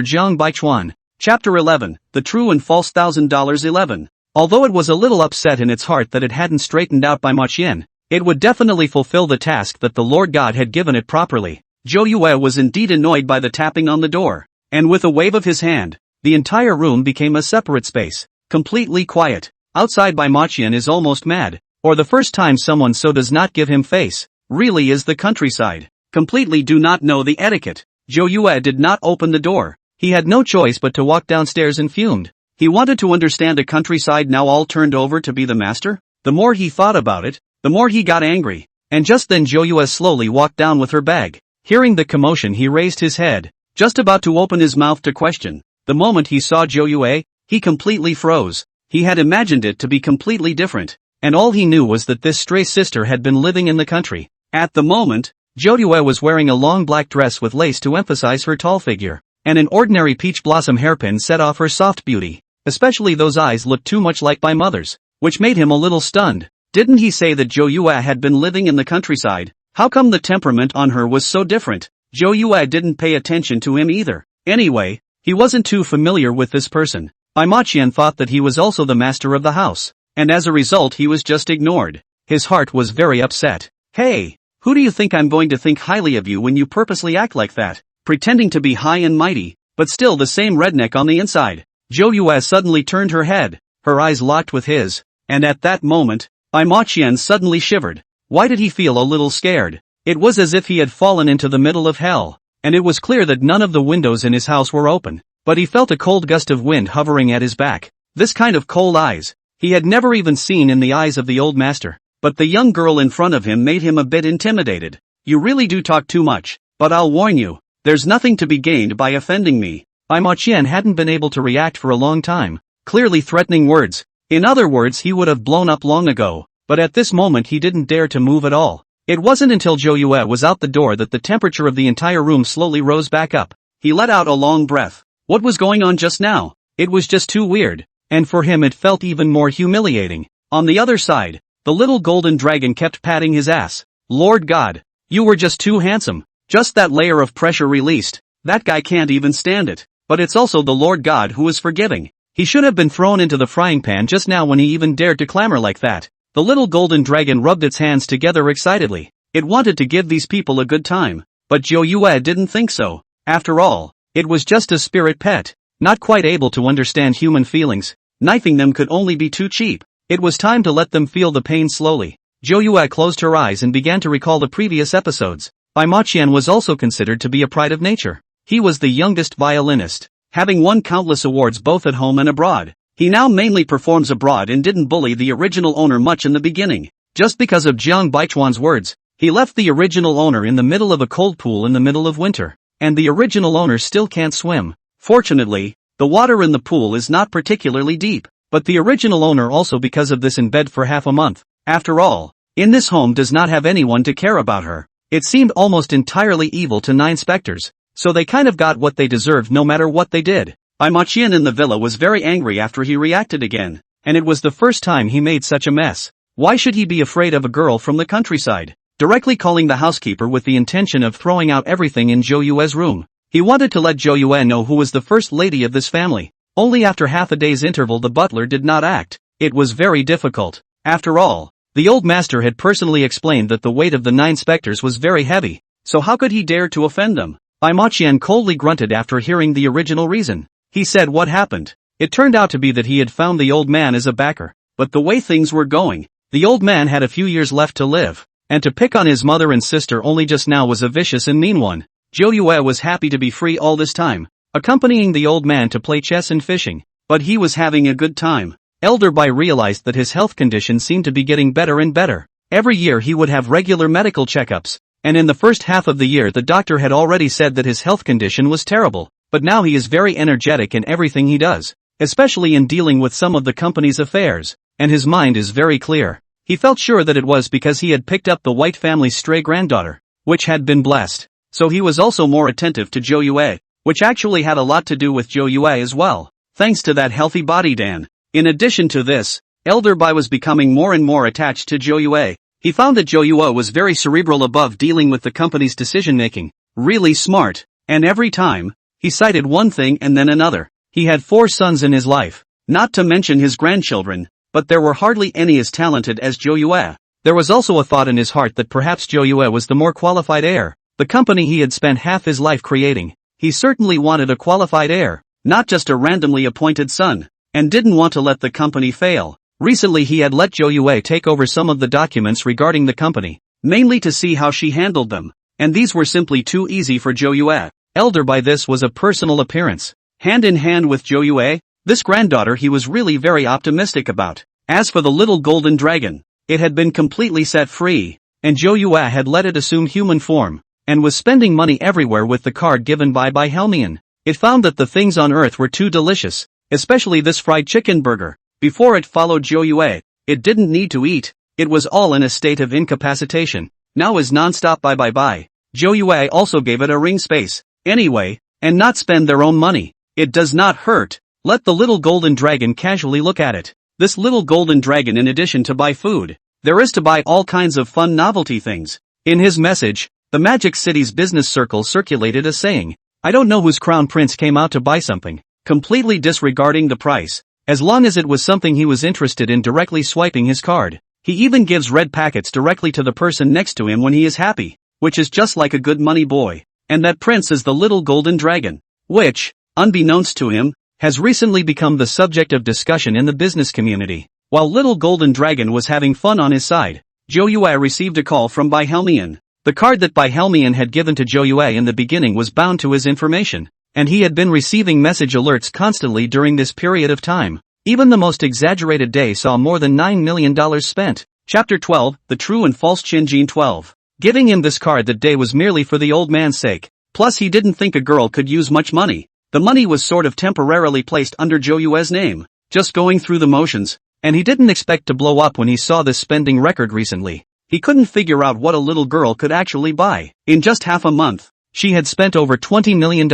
Zhang Baichuan. Chapter 11, The True and False $1,000 11. Although it was a little upset in its heart that it hadn't straightened out Bai Maqian, it would definitely fulfill the task that the Lord God had given it properly. Zhou Yue was indeed annoyed by the tapping on the door, and with a wave of his hand, the entire room became a separate space, completely quiet. Outside, Bai Maqian is almost mad, or the first time someone so does not give him face. Really is the countryside. Completely do not know the etiquette. Zhou Yue did not open the door. He had no choice but to walk downstairs and fumed. He wanted to understand a countryside now all turned over to be the master. The more he thought about it, the more he got angry. And just then Zhou Yue slowly walked down with her bag. Hearing the commotion, he raised his head, just about to open his mouth to question. The moment he saw Zhou Yue, he completely froze. He had imagined it to be completely different, and all he knew was that this stray sister had been living in the country. At the moment, Zhou Yue was wearing a long black dress with lace to emphasize her tall figure, and an ordinary peach blossom hairpin set off her soft beauty. Especially those eyes looked too much like my mother's, which made him a little stunned. Didn't he say that Zhou Yue had been living in the countryside? How come the temperament on her was so different? Zhou Yue didn't pay attention to him either. Anyway, he wasn't too familiar with this person. Bai Maqian thought that he was also the master of the house, and as a result he was just ignored. His heart was very upset. Hey! Who do you think I'm going to think highly of you when you purposely act like that? Pretending to be high and mighty, but still the same redneck on the inside. Zhou Yue suddenly turned her head, her eyes locked with his, and at that moment, Bai Maqian suddenly shivered. Why did he feel a little scared? It was as if he had fallen into the middle of hell, and it was clear that none of the windows in his house were open, but he felt a cold gust of wind hovering at his back. This kind of cold eyes, he had never even seen in the eyes of the old master. But the young girl in front of him made him a bit intimidated. You really do talk too much, but I'll warn you, there's nothing to be gained by offending me. Bai Maqian hadn't been able to react for a long time, clearly threatening words. In other words, he would have blown up long ago, but at this moment he didn't dare to move at all. It wasn't until Zhou Yue was out the door that the temperature of the entire room slowly rose back up. He let out a long breath. What was going on just now? It was just too weird, and for him it felt even more humiliating. On the other side, the little golden dragon kept patting his ass. Lord God, you were just too handsome. Just that layer of pressure released. That guy can't even stand it. But it's also the Lord God who is forgiving. He should have been thrown into the frying pan just now when he even dared to clamor like that. The little golden dragon rubbed its hands together excitedly. It wanted to give these people a good time. But Zhou Yue didn't think so. After all, it was just a spirit pet, not quite able to understand human feelings. Knifing them could only be too cheap. It was time to let them feel the pain slowly. Zhou Yue closed her eyes and began to recall the previous episodes. Bai Maqian was also considered to be a pride of nature. He was the youngest violinist, having won countless awards both at home and abroad. He now mainly performs abroad and didn't bully the original owner much in the beginning. Just because of Zhang Baichuan's words, he left the original owner in the middle of a cold pool in the middle of winter, and the original owner still can't swim. Fortunately, the water in the pool is not particularly deep. But the original owner also because of this in bed for half a month. After all, in this home does not have anyone to care about her. It seemed almost entirely evil to 9 specters, so they kind of got what they deserved no matter what they did. Bai Maqian in the villa was very angry after he reacted again, and it was the first time he made such a mess. Why should he be afraid of a girl from the countryside? Directly calling the housekeeper with the intention of throwing out everything in Zhou Yue's room. He wanted to let Zhou Yue know who was the first lady of this family. Only after half a day's interval the butler did not act. It was very difficult. After all, the old master had personally explained that the weight of the 9 specters was very heavy, so how could he dare to offend them? Bai Maqian coldly grunted after hearing the original reason. He said what happened. It turned out to be that he had found the old man as a backer. But the way things were going, the old man had a few years left to live. And to pick on his mother and sister only just now was a vicious and mean one. Zhou Yue was happy to be free all this time, accompanying the old man to play chess and fishing. But he was having a good time. Elder Bai realized that his health condition seemed to be getting better and better. Every year he would have regular medical checkups. And in the first half of the year the doctor had already said that his health condition was terrible. But now he is very energetic in everything he does, especially in dealing with some of the company's affairs. And his mind is very clear. He felt sure that it was because he had picked up the White family's stray granddaughter, which had been blessed. So he was also more attentive to Zhou Yue, which actually had a lot to do with Zhou Yue as well, thanks to that healthy body Dan. In addition to this, Elder Bai was becoming more and more attached to Zhou Yue. He found that Zhou Yue was very cerebral above dealing with the company's decision-making, really smart, and every time, he cited one thing and then another. He had 4 sons in his life, not to mention his grandchildren, but there were hardly any as talented as Zhou Yue. There was also a thought in his heart that perhaps Zhou Yue was the more qualified heir. The company he had spent half his life creating. He certainly wanted a qualified heir, not just a randomly appointed son, and didn't want to let the company fail. Recently he had let Zhou Yue take over some of the documents regarding the company, mainly to see how she handled them, and these were simply too easy for Zhou Yue. Elder by this was a personal appearance. Hand in hand with Zhou Yue, this granddaughter he was really very optimistic about. As for the little golden dragon, it had been completely set free, and Zhou Yue had let it assume human form, and was spending money everywhere with the card given by Helmian. It found that the things on earth were too delicious, especially this fried chicken burger. Before it followed Zhou Yue, it didn't need to eat, it was all in a state of incapacitation. Now is non-stop bye. Zhou Yue also gave it a ring space, anyway, and not spend their own money. It does not hurt. Let the little golden dragon casually look at it. This little golden dragon, in addition to buy food, there is to buy all kinds of fun novelty things. In his message, the Magic City's business circle circulated a saying, I don't know whose crown prince came out to buy something, completely disregarding the price, as long as it was something he was interested in directly swiping his card. He even gives red packets directly to the person next to him when he is happy, which is just like a good money boy. And that prince is the little golden dragon, which, unbeknownst to him, has recently become the subject of discussion in the business community. While little golden dragon was having fun on his side, Zhou Yue received a call from Helmian. The card that Helmian had given to Zhou Yue in the beginning was bound to his information, and he had been receiving message alerts constantly during this period of time. Even the most exaggerated day saw more than $9 million spent. Chapter 12, The True and False Qinjin 12. Giving him this card that day was merely for the old man's sake. Plus he didn't think a girl could use much money. The money was sort of temporarily placed under Zhou Yue's name, just going through the motions, and he didn't expect to blow up when he saw this spending record recently. He couldn't figure out what a little girl could actually buy. In just half a month, she had spent over $20 million.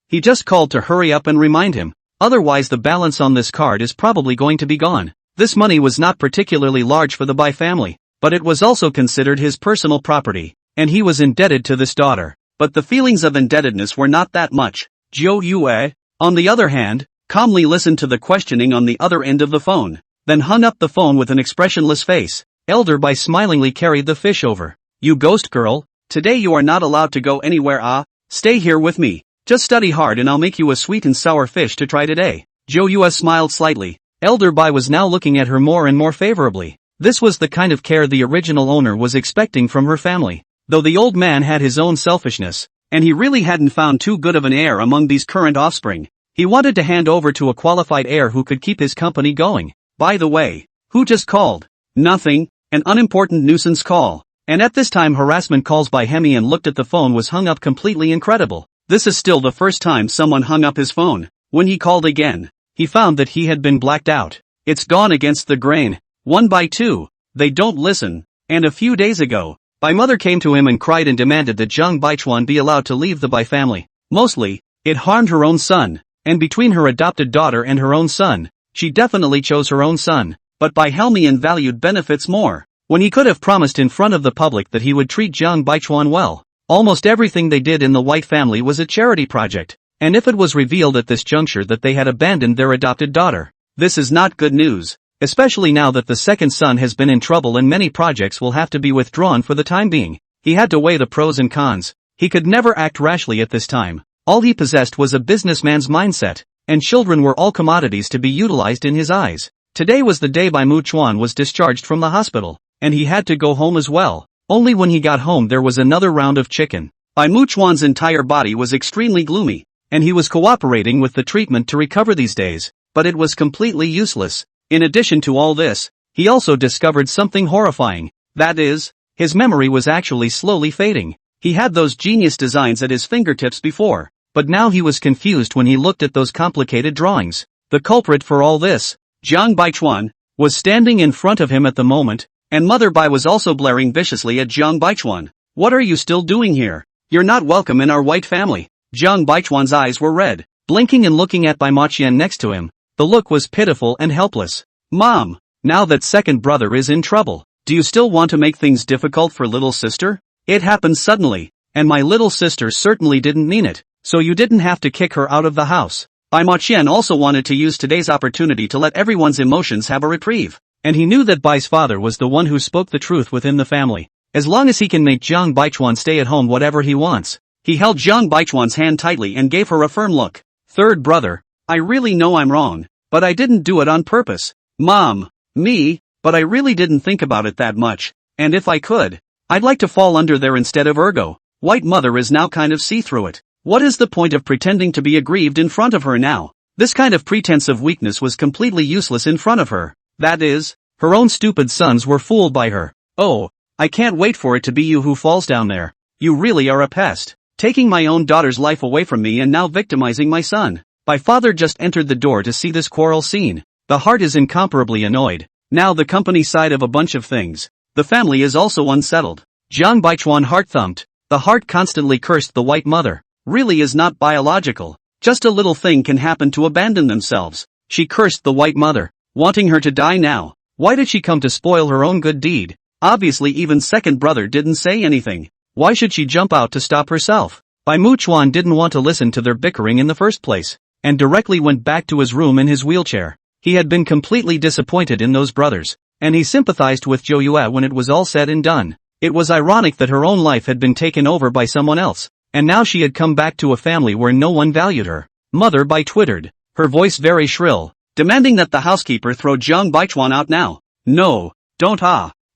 He just called to hurry up and remind him. Otherwise the balance on this card is probably going to be gone. This money was not particularly large for the Bai family, but it was also considered his personal property, and he was indebted to this daughter. But the feelings of indebtedness were not that much. Zhou Yue, on the other hand, calmly listened to the questioning on the other end of the phone, then hung up the phone with an expressionless face. Elder Bai smilingly carried the fish over. You ghost girl, today you are not allowed to go anywhere. Stay here with me. Just study hard and I'll make you a sweet and sour fish to try today. Zhou Yue smiled slightly. Elder Bai was now looking at her more and more favorably. This was the kind of care the original owner was expecting from her family. Though the old man had his own selfishness, and he really hadn't found too good of an heir among these current offspring, he wanted to hand over to a qualified heir who could keep his company going. By the way, who just called? Nothing, an unimportant nuisance call. And at this time harassment calls by Hemi and looked at the phone was hung up completely incredible. This is still the first time someone hung up his phone. When he called again, he found that he had been blacked out. It's gone against the grain. 1 by 2. They don't listen. And a few days ago, Bai mother came to him and cried and demanded that Zhang Baichuan be allowed to leave the Bai family. Mostly, it harmed her own son, and between her adopted daughter and her own son, she definitely chose her own son. But Bai Helmian valued benefits more. When he could have promised in front of the public that he would treat Zhang Baichuan well, almost everything they did in the White family was a charity project. And if it was revealed at this juncture that they had abandoned their adopted daughter, this is not good news. Especially now that the second son has been in trouble and many projects will have to be withdrawn for the time being. He had to weigh the pros and cons. He could never act rashly at this time. All he possessed was a businessman's mindset, and children were all commodities to be utilized in his eyes. Today was the day Bai Mu Chuan was discharged from the hospital, and he had to go home as well. Only when he got home there was another round of chicken. Bai Mu Chuan's entire body was extremely gloomy, and he was cooperating with the treatment to recover these days, but it was completely useless. In addition to all this, he also discovered something horrifying. That is, his memory was actually slowly fading. He had those genius designs at his fingertips before, but now he was confused when he looked at those complicated drawings. The culprit for all this, Jiang Baichuan, was standing in front of him at the moment, and Mother Bai was also blaring viciously at Jiang Baichuan. "What are you still doing here? You're not welcome in our white family." Jiang Baichuan's eyes were red, blinking and looking at Bai Maqian next to him. The look was pitiful and helpless. "Mom, now that second brother is in trouble, do you still want to make things difficult for little sister? It happened suddenly, and my little sister certainly didn't mean it, so you didn't have to kick her out of the house." Bai Maqian also wanted to use today's opportunity to let everyone's emotions have a reprieve, and he knew that Bai's father was the one who spoke the truth within the family. As long as he can make Jiang Baichuan stay at home whatever he wants. He held Jiang Baichuan's hand tightly and gave her a firm look. "Third brother, I really know I'm wrong, but I didn't do it on purpose." "Mom, me, but I really didn't think about it that much, and if I could, I'd like to fall under there instead of Ergo." White mother is now kind of see through it. What is the point of pretending to be aggrieved in front of her now? This kind of pretense of weakness was completely useless in front of her. That is, her own stupid sons were fooled by her. "Oh, I can't wait for it to be you who falls down there. You really are a pest. Taking my own daughter's life away from me and now victimizing my son." My father just entered the door to see this quarrel scene. The heart is incomparably annoyed. Now the company side of a bunch of things. The family is also unsettled. Jiang Baichuan heart thumped. The heart constantly cursed the white mother. Really is not biological. Just a little thing can happen to abandon themselves. She cursed the white mother, wanting her to die now. Why did she come to spoil her own good deed? Obviously even second brother didn't say anything. Why should she jump out to stop herself? Bai Mu Chuan didn't want to listen to their bickering in the first place, and directly went back to his room in his wheelchair. He had been completely disappointed in those brothers, and he sympathized with Zhou Yue when it was all said and done. It was ironic that her own life had been taken over by someone else, and now she had come back to a family where no one valued her. Mother Bai twittered, her voice very shrill, demanding that the housekeeper throw Jiang Baichuan out now. "No, don't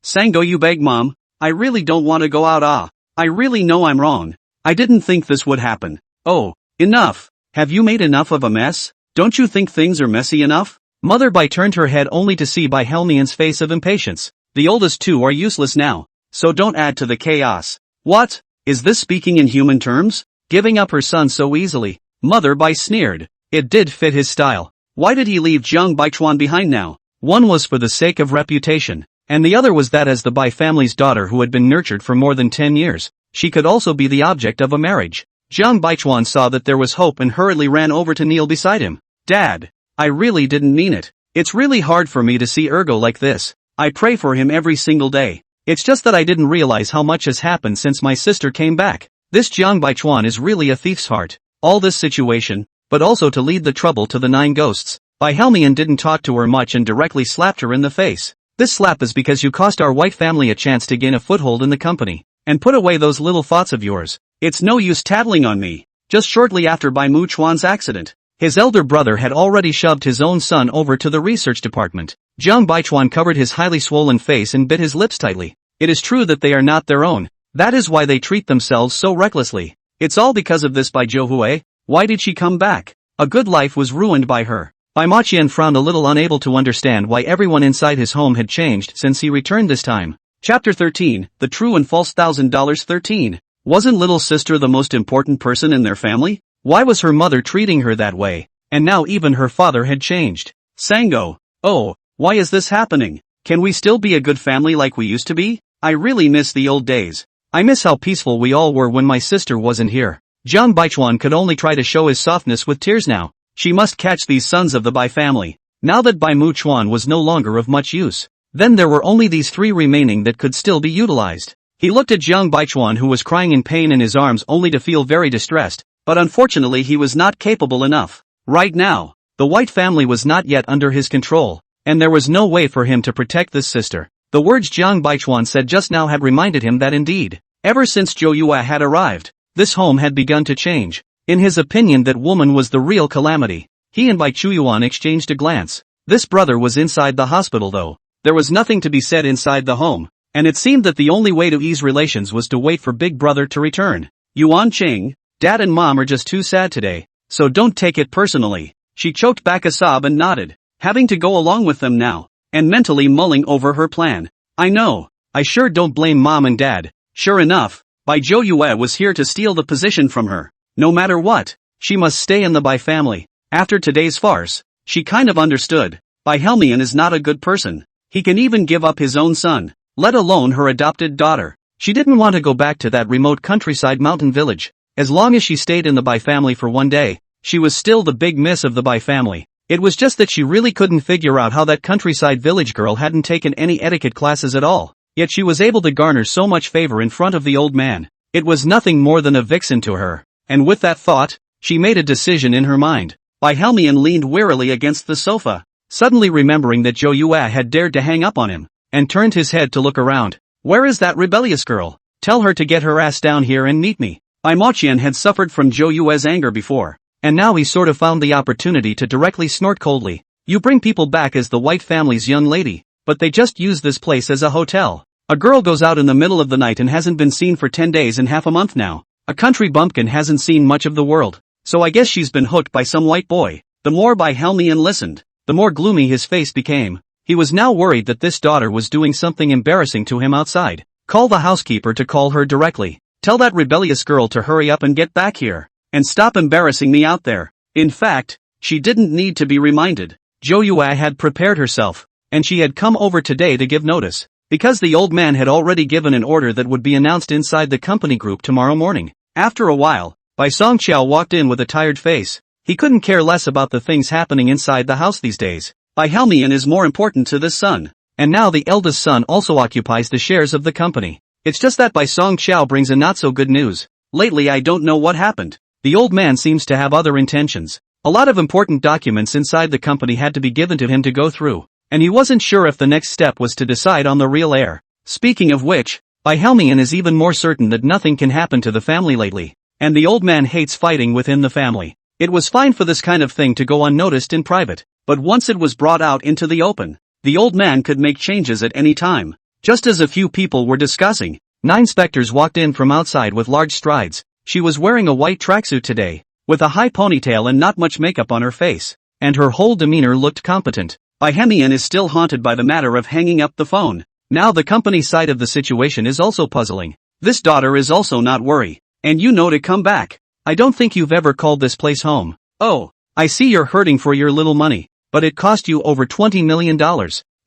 Sango, you beg Mom, I really don't want to go out I really know I'm wrong. I didn't think this would happen." "Oh, enough. Have you made enough of a mess? Don't you think things are messy enough?" Mother Bai turned her head only to see Bai Helmian's face of impatience. "The oldest two are useless now, so don't add to the chaos." "What? Is this speaking in human terms? Giving up her son so easily?" Mother Bai sneered. It did fit his style. Why did he leave Jiang Baichuan behind now? One was for the sake of reputation, and the other was that as the Bai family's daughter who had been nurtured for more than 10 years, she could also be the object of a marriage. Jiang Baichuan saw that there was hope and hurriedly ran over to kneel beside him. "Dad, I really didn't mean it. It's really hard for me to see Ergo like this. I pray for him every single day. It's just that I didn't realize how much has happened since my sister came back. This Jiang Baichuan is really a thief's heart. All this situation, but also to lead the trouble to the 9 ghosts." Bai Helmian didn't talk to her much and directly slapped her in the face. "This slap is because you cost our white family a chance to gain a foothold in the company, and put away those little thoughts of yours. It's no use tattling on me." Just shortly after Bai Mu Chuan's accident, his elder brother had already shoved his own son over to the research department. Jiang Baichuan covered his highly swollen face and bit his lips tightly. It is true that they are not their own. That is why they treat themselves so recklessly. It's all because of this Bai Zhou. Why did she come back? A good life was ruined by her. Bai Maqian frowned a little, unable to understand why everyone inside his home had changed since he returned this time. Chapter 13, The True and False $1,000. 13. Wasn't little sister the most important person in their family? Why was her mother treating her that way? And now even her father had changed. Sango. Oh, why is this happening? Can we still be a good family like we used to be? I really miss the old days. I miss how peaceful we all were when my sister wasn't here. Jiang Baichuan could only try to show his softness with tears now. She must catch these sons of the Bai family. Now that Bai Mu Chuan was no longer of much use, then there were only these 3 remaining that could still be utilized. He looked at Jiang Baichuan, who was crying in pain in his arms, only to feel very distressed, but unfortunately he was not capable enough. Right now, the white family was not yet under his control, and there was no way for him to protect this sister. The words Jiang Baichuan said just now had reminded him that indeed, ever since Zhou Yue had arrived, this home had begun to change. In his opinion, that woman was the real calamity. He and Bai Chuyuan exchanged a glance. This brother was inside the hospital though. There was nothing to be said inside the home, and it seemed that the only way to ease relations was to wait for Big Brother to return. Yuan Ching, Dad and Mom are just too sad today, so don't take it personally. She choked back a sob and nodded, having to go along with them now, and mentally mulling over her plan. I know, I sure don't blame Mom and Dad. Sure enough, Bai Zhou Yue was here to steal the position from her. No matter what, she must stay in the Bai family. After today's farce, she kind of understood. Bai Helmian is not a good person. He can even give up his own son, let alone her adopted daughter. She didn't want to go back to that remote countryside mountain village. As long as she stayed in the Bai family for one day, she was still the big miss of the Bai family. It was just that she really couldn't figure out how that countryside village girl hadn't taken any etiquette classes at all. Yet she was able to garner so much favor in front of the old man. It was nothing more than a vixen to her. And with that thought, she made a decision in her mind. Bai Helmian leaned wearily against the sofa, suddenly remembering that Zhou Yue had dared to hang up on him, and turned his head to look around. Where is that rebellious girl? Tell her to get her ass down here and meet me. Bai Moqian had suffered from Zhou Yue's anger before, and now he sort of found the opportunity to directly snort coldly. You bring people back as the White family's young lady, but they just use this place as a hotel. A girl goes out in the middle of the night and hasn't been seen for 10 days and half a month now. A country bumpkin hasn't seen much of the world, so I guess she's been hooked by some white boy. The more Bai Helmian listened, the more gloomy his face became. He was now worried that this daughter was doing something embarrassing to him outside. Call the housekeeper to call her directly. Tell that rebellious girl to hurry up and get back here, and stop embarrassing me out there. In fact, she didn't need to be reminded. Zhou Yue had prepared herself, and she had come over today to give notice, because the old man had already given an order that would be announced inside the company group tomorrow morning. After a while, Bai Songqiao walked in with a tired face. He couldn't care less about the things happening inside the house these days. Bai Helmian is more important to this son, and now the eldest son also occupies the shares of the company. It's just that Bai Songqiao brings a not so good news. Lately I don't know what happened. The old man seems to have other intentions. A lot of important documents inside the company had to be given to him to go through, and he wasn't sure if the next step was to decide on the real heir. Speaking of which, Bai Helmian is even more certain that nothing can happen to the family lately, and the old man hates fighting within the family. It was fine for this kind of thing to go unnoticed in private, but once it was brought out into the open, the old man could make changes at any time. Just as a few people were discussing, 9 specters walked in from outside with large strides. She was wearing a white tracksuit today, with a high ponytail and not much makeup on her face, and her whole demeanor looked competent. Bai Helmian is still haunted by the matter of hanging up the phone. Now the company side of the situation is also puzzling. This daughter is also not worried, and you know to come back. I don't think you've ever called this place home. Oh, I see you're hurting for your little money, but it cost you over $20 million.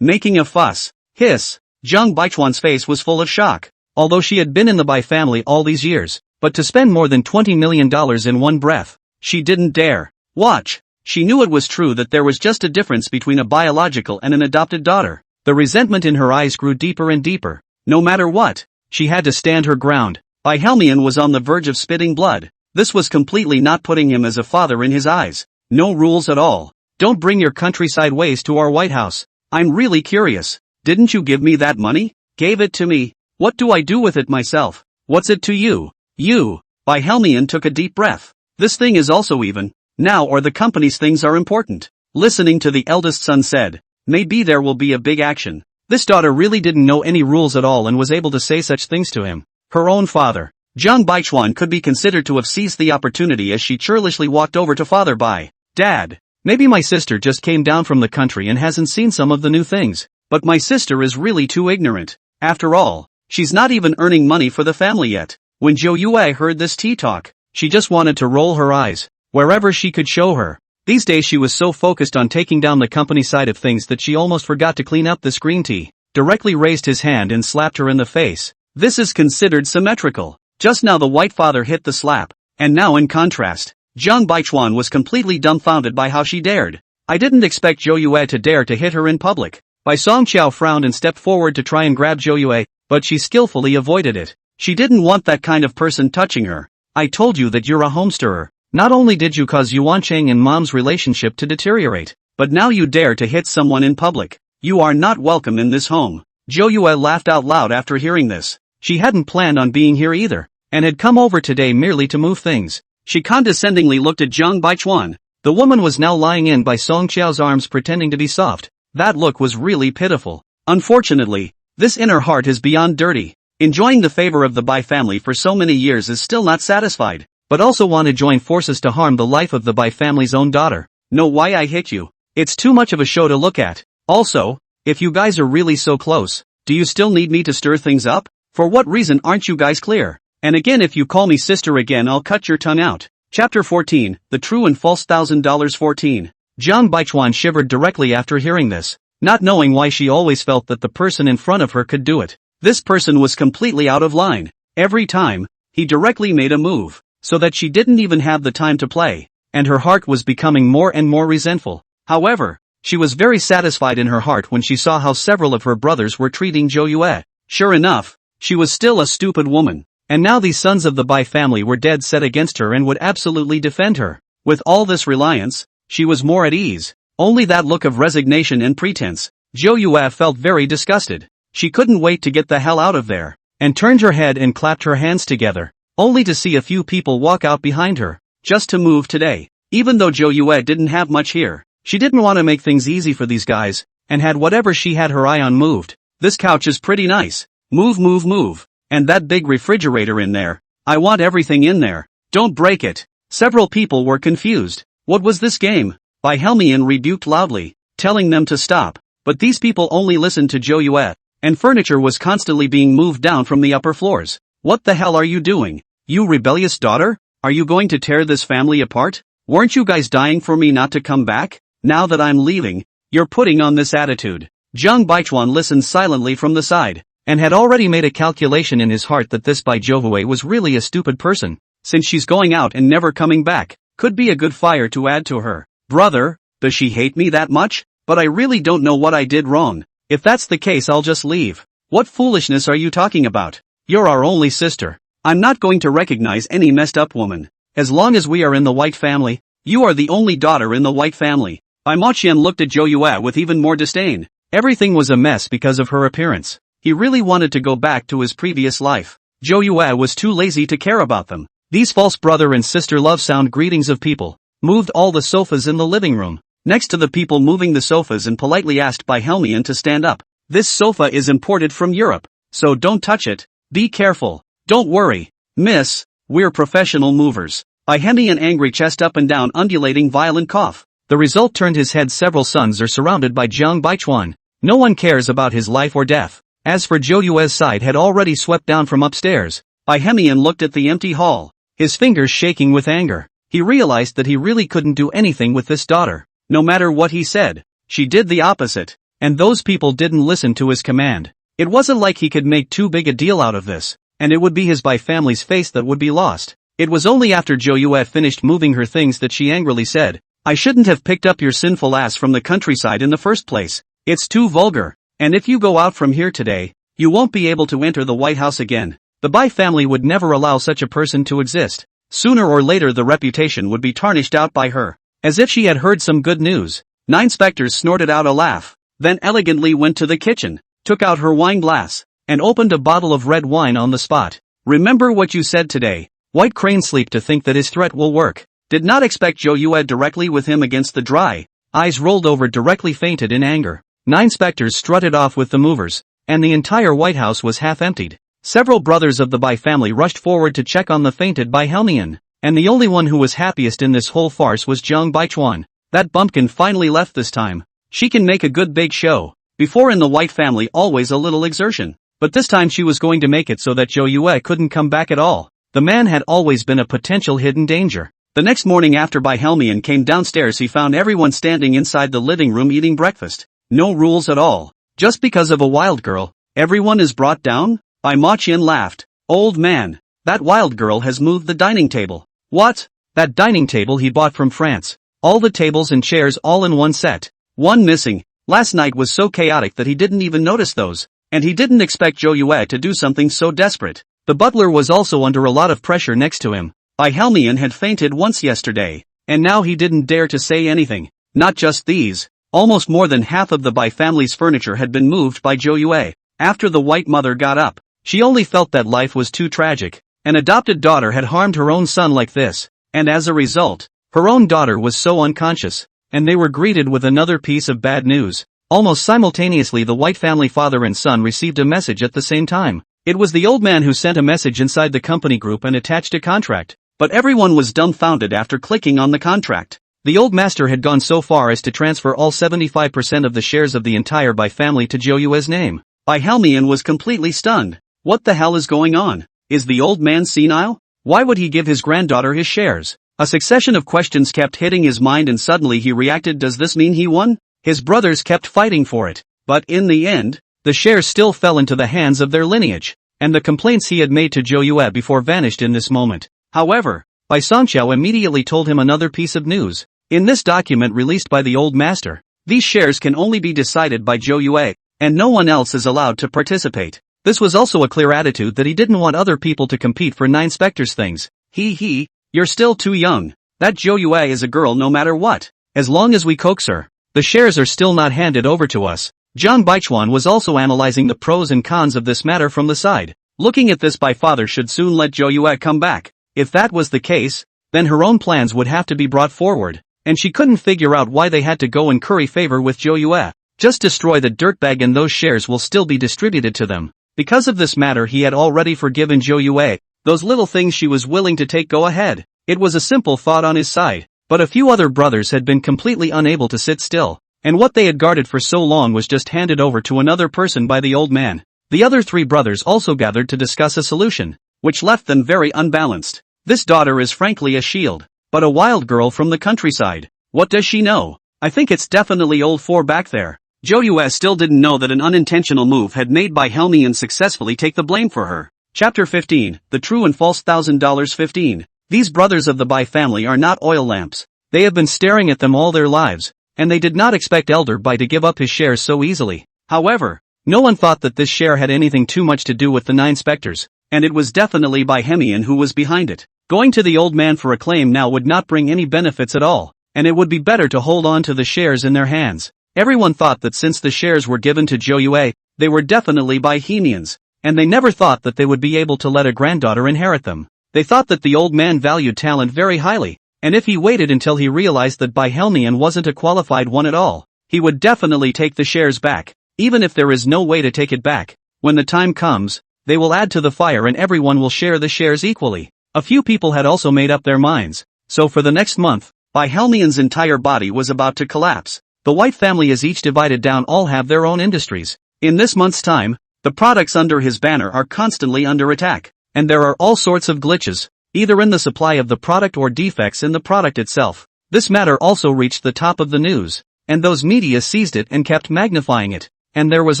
Making a fuss. Hiss. Zhang Baichuan's face was full of shock. Although she had been in the Bai family all these years, but to spend more than $20 million in one breath, she didn't dare. Watch. She knew it was true that there was just a difference between a biological and an adopted daughter. The resentment in her eyes grew deeper and deeper. No matter what, she had to stand her ground. Bai Helmian was on the verge of spitting blood. This was completely not putting him as a father in his eyes. No rules at all. Don't bring your countryside ways to our White House. I'm really curious. Didn't you give me that money? Gave it to me. What do I do with it myself? What's it to you? You. Bai Helmian took a deep breath. This thing is also even. Now or the company's things are important. Listening to the eldest son said, maybe there will be a big action. This daughter really didn't know any rules at all and was able to say such things to him. Her own father. Zhang Baichuan could be considered to have seized the opportunity as she churlishly walked over to Father Bai. Dad, maybe my sister just came down from the country and hasn't seen some of the new things, but my sister is really too ignorant. After all, she's not even earning money for the family yet. When Zhou Yue heard this tea talk, she just wanted to roll her eyes, wherever she could show her. These days she was so focused on taking down the company side of things that she almost forgot to clean up this green tea. Directly raised his hand and slapped her in the face. This is considered symmetrical. Just now the white father hit the slap, and now in contrast, Zhang Baichuan was completely dumbfounded by how she dared. I didn't expect Zhou Yue to dare to hit her in public. Bai Songqiao frowned and stepped forward to try and grab Zhou Yue, but she skillfully avoided it. She didn't want that kind of person touching her. I told you that you're a homesterer. Not only did you cause Yuan Cheng and Mom's relationship to deteriorate, but now you dare to hit someone in public. You are not welcome in this home. Zhou Yue laughed out loud after hearing this. She hadn't planned on being here either. and had come over today merely to move things. She condescendingly looked at Zhang Baichuan. The woman was now lying in by Song Qiao's arms pretending to be soft. That look was really pitiful. Unfortunately, this inner heart is beyond dirty. Enjoying the favor of the Bai family for so many years is still not satisfied, but also want to join forces to harm the life of the Bai family's own daughter. No, why I hate you. It's too much of a show to look at. Also, if you guys are really so close, do you still need me to stir things up? For what reason aren't you guys clear? And again, if you call me sister again, I'll cut your tongue out. Chapter 14, The True and False $1,000 14. Zhang Baichuan shivered directly after hearing this, not knowing why she always felt that the person in front of her could do it. This person was completely out of line. Every time, he directly made a move, so that she didn't even have the time to play, and her heart was becoming more and more resentful. However, she was very satisfied in her heart when she saw how several of her brothers were treating Zhou Yue. Sure enough, she was still a stupid woman, and now these sons of the Bai family were dead set against her and would absolutely defend her. With all this reliance, she was more at ease. Only that look of resignation and pretense. Zhou Yue felt very disgusted. She couldn't wait to get the hell out of there, and turned her head and clapped her hands together, only to see a few people walk out behind her, just to move today. Even though Zhou Yue didn't have much here, she didn't want to make things easy for these guys, and had whatever she had her eye on moved. This couch is pretty nice. Move, move, move. And that big refrigerator in there. I want everything in there. Don't break it. Several people were confused. What was this game? Bai Helmian rebuked loudly, telling them to stop. But these people only listened to Zhou Yue, and furniture was constantly being moved down from the upper floors. What the hell are you doing? You rebellious daughter? Are you going to tear this family apart? Weren't you guys dying for me not to come back? Now that I'm leaving, you're putting on this attitude. Zhang Baichuan listened silently from the side, and had already made a calculation in his heart that this Bai Jovue was really a stupid person, since she's going out and never coming back. Could be a good fire to add to her. Brother, does she hate me that much? But I really don't know what I did wrong. If that's the case, I'll just leave. What foolishness are you talking about? You're our only sister. I'm not going to recognize any messed up woman. As long as we are in the White family, you are the only daughter in the White family. Bai Moqian looked at Zhou Yue with even more disdain. Everything was a mess because of her appearance. He really wanted to go back to his previous life. Zhou Yue was too lazy to care about them. These false brother and sister love sound greetings of people, moved all the sofas in the living room, next to the people moving the sofas, and politely asked Bai Helmian to stand up. This sofa is imported from Europe, so don't touch it. Be careful. Don't worry, miss, we're professional movers. Bai Helmian angry chest up and down, undulating violent cough. The result turned his head. Several sons are surrounded by Zhang Baichuan. No one cares about his life or death. As for Zhou Yue's side had already swept down from upstairs. Bai Helmian looked at the empty hall, his fingers shaking with anger. He realized that he really couldn't do anything with this daughter. No matter what he said, she did the opposite, and those people didn't listen to his command. It wasn't like he could make too big a deal out of this, and it would be his Bai family's face that would be lost. It was only after Zhou Yue finished moving her things that she angrily said, I shouldn't have picked up your sinful ass from the countryside in the first place. It's too vulgar, and if you go out from here today, you won't be able to enter the White House again. The Bai family would never allow such a person to exist. Sooner or later the reputation would be tarnished out by her. As if she had heard some good news, 9 specters snorted out a laugh, then elegantly went to the kitchen, took out her wine glass, and opened a bottle of red wine on the spot. Remember what you said today. White Crane sleep to think that his threat will work. Did not expect Zhou Yue directly with him against the dry. Eyes rolled over, directly fainted in anger. 9 specters strutted off with the movers, and the entire White House was half emptied. Several brothers of the Bai family rushed forward to check on the fainted Bai Helmian, and the only one who was happiest in this whole farce was Zhang Baichuan. That bumpkin finally left this time. She can make a good big show. Before in the White family always a little exertion, but this time she was going to make it so that Zhou Yue couldn't come back at all. The man had always been a potential hidden danger. The next morning after Bai Helmian came downstairs, he found everyone standing inside the living room eating breakfast. No rules at all. Just because of a wild girl, everyone is brought down? Bai Moqian laughed. Old man, that wild girl has moved the dining table. What? That dining table he bought from France. All the tables and chairs all in one set. One missing. Last night was so chaotic that he didn't even notice those. And he didn't expect Zhou Yue to do something so desperate. The butler was also under a lot of pressure next to him. Bai Helmian had fainted once yesterday, and now he didn't dare to say anything. Not just these. Almost more than half of the Bai family's furniture had been moved by Zhou Yue. After the White Mother got up, she only felt that life was too tragic. An adopted daughter had harmed her own son like this, and as a result, her own daughter was so unconscious, and they were greeted with another piece of bad news. Almost simultaneously, the White family father and son received a message at the same time. It was the old man who sent a message inside the company group and attached a contract, but everyone was dumbfounded after clicking on the contract. The old master had gone so far as to transfer all 75% of the shares of the entire Bai family to Jo Yue's name. Bai Helmian was completely stunned. What the hell is going on? Is the old man senile? Why would he give his granddaughter his shares? A succession of questions kept hitting his mind, and suddenly he reacted. Does this mean he won? His brothers kept fighting for it, but in the end, the shares still fell into the hands of their lineage, and the complaints he had made to Jo Yue before vanished in this moment. However, Bai Songqiao immediately told him another piece of news. In this document released by the old master, these shares can only be decided by Jo Yue, and no one else is allowed to participate. This was also a clear attitude that he didn't want other people to compete for Nine Spectres things. You're still too young. That Jo Yue is a girl no matter what. As long as we coax her, the shares are still not handed over to us. Zhang Baichuan was also analyzing the pros and cons of this matter from the side. Looking at this, Bai father should soon let Jo Yue come back. If that was the case, then her own plans would have to be brought forward, and she couldn't figure out why they had to go and curry favor with Jo Yue. Just destroy the dirtbag and those shares will still be distributed to them. Because of this matter, he had already forgiven Jo Yue. Those little things she was willing to take, go ahead. It was a simple thought on his side, but a few other brothers had been completely unable to sit still, and what they had guarded for so long was just handed over to another person by the old man. The other three brothers also gathered to discuss a solution, which left them very unbalanced. This daughter is frankly a shield, but a wild girl from the countryside. What does she know? I think it's definitely old 4 back there. Jo Yue still didn't know that an unintentional move had made Bai Helmian successfully take the blame for her. Chapter 15, The True and False $1,000 15. These brothers of the Bai family are not oil lamps. They have been staring at them all their lives, and they did not expect Elder Bai to give up his shares so easily. However, no one thought that this share had anything too much to do with the 9 specters, and it was definitely Bai Helmian who was behind it. Going to the old man for a claim now would not bring any benefits at all, and it would be better to hold on to the shares in their hands. Everyone thought that since the shares were given to Jo Yue, they were definitely Bai Helmian's, and they never thought that they would be able to let a granddaughter inherit them. They thought that the old man valued talent very highly, and if he waited until he realized that Bai Helmian wasn't a qualified one at all, he would definitely take the shares back. Even if there is no way to take it back, when the time comes, they will add to the fire and everyone will share the shares equally. A few people had also made up their minds, so for the next month, Bai Helmian's entire body was about to collapse. The White family is each divided down, all have their own industries. In this month's time, the products under his banner are constantly under attack, and there are all sorts of glitches, either in the supply of the product or defects in the product itself. This matter also reached the top of the news, and those media seized it and kept magnifying it, and there was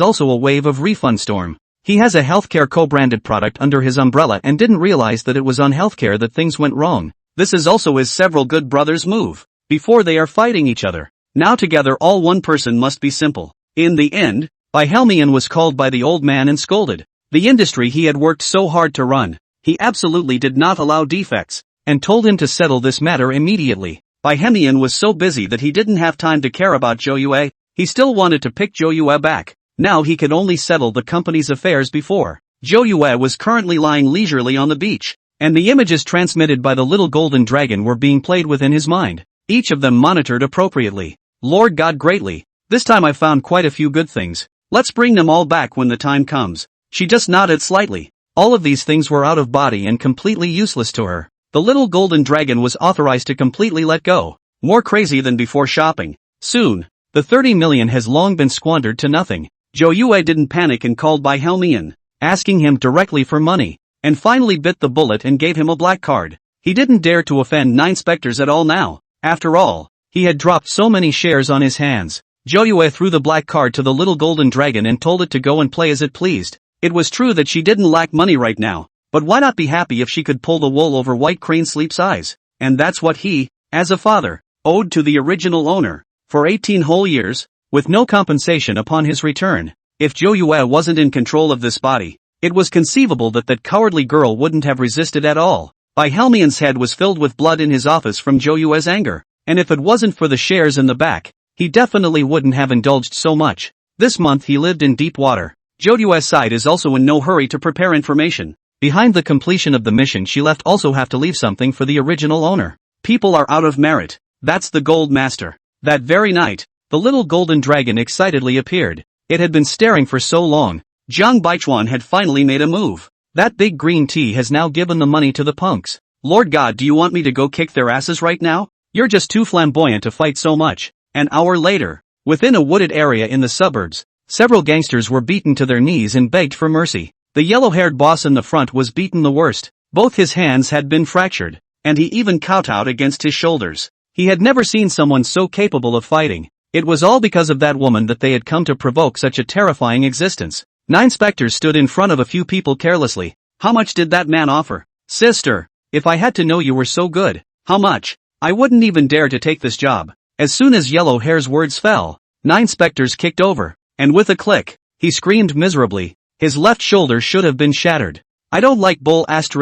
also a wave of refund storm. He has a healthcare co-branded product under his umbrella and didn't realize that it was on healthcare that things went wrong. This is also his several good brothers move, before they are fighting each other. Now together all one person must be simple. In the end, Bai Helmian was called by the old man and scolded. The industry he had worked so hard to run, he absolutely did not allow defects, and told him to settle this matter immediately. Bai Helmian was so busy that he didn't have time to care about Jo Yue. He still wanted to pick Jo Yue back. Now he could only settle the company's affairs before. Jo Yue was currently lying leisurely on the beach, and the images transmitted by the little golden dragon were being played within his mind, each of them monitored appropriately. Lord God greatly, this time I found quite a few good things. Let's bring them all back when the time comes. She just nodded slightly. All of these things were out of body and completely useless to her. The little golden dragon was authorized to completely let go. More crazy than before shopping. Soon, the 30 million has long been squandered to nothing. Jo Yue didn't panic and called Bai Helmian, asking him directly for money, and finally bit the bullet and gave him a black card. He didn't dare to offend 9 specters at all now. After all, he had dropped so many shares on his hands. Jo Yue threw the black card to the little golden dragon and told it to go and play as it pleased. It was true that she didn't lack money right now, but why not be happy if she could pull the wool over White Crane Sleep's eyes? And that's what he, as a father, owed to the original owner, for 18 whole years, with no compensation upon his return. If Jo Yue wasn't in control of this body, it was conceivable that that cowardly girl wouldn't have resisted at all. Bai Helmian's head was filled with blood in his office from Jo Yue's anger, and if it wasn't for the shares in the back, he definitely wouldn't have indulged so much. This month he lived in deep water. Jo Yue's side is also in no hurry to prepare information. Behind the completion of the mission she left also have to leave something for the original owner. People are out of merit. That's the gold master. That very night, the little golden dragon excitedly appeared. It had been staring for so long. Zhang Baichuan had finally made a move. That big green tea has now given the money to the punks. Lord God, do you want me to go kick their asses right now? You're just too flamboyant to fight so much. An hour later, within a wooded area in the suburbs, several gangsters were beaten to their knees and begged for mercy. The yellow-haired boss in the front was beaten the worst. Both his hands had been fractured, and he even kowtowed against his shoulders. He had never seen someone so capable of fighting. It was all because of that woman that they had come to provoke such a terrifying existence. 9 specters stood in front of a few people carelessly. How much did that man offer? Sister, if I had to know you were so good, how much? I wouldn't even dare to take this job. As soon as Yellow Hair's words fell, 9 specters kicked over, and with a click, he screamed miserably. His left shoulder should have been shattered. I don't like bull Ask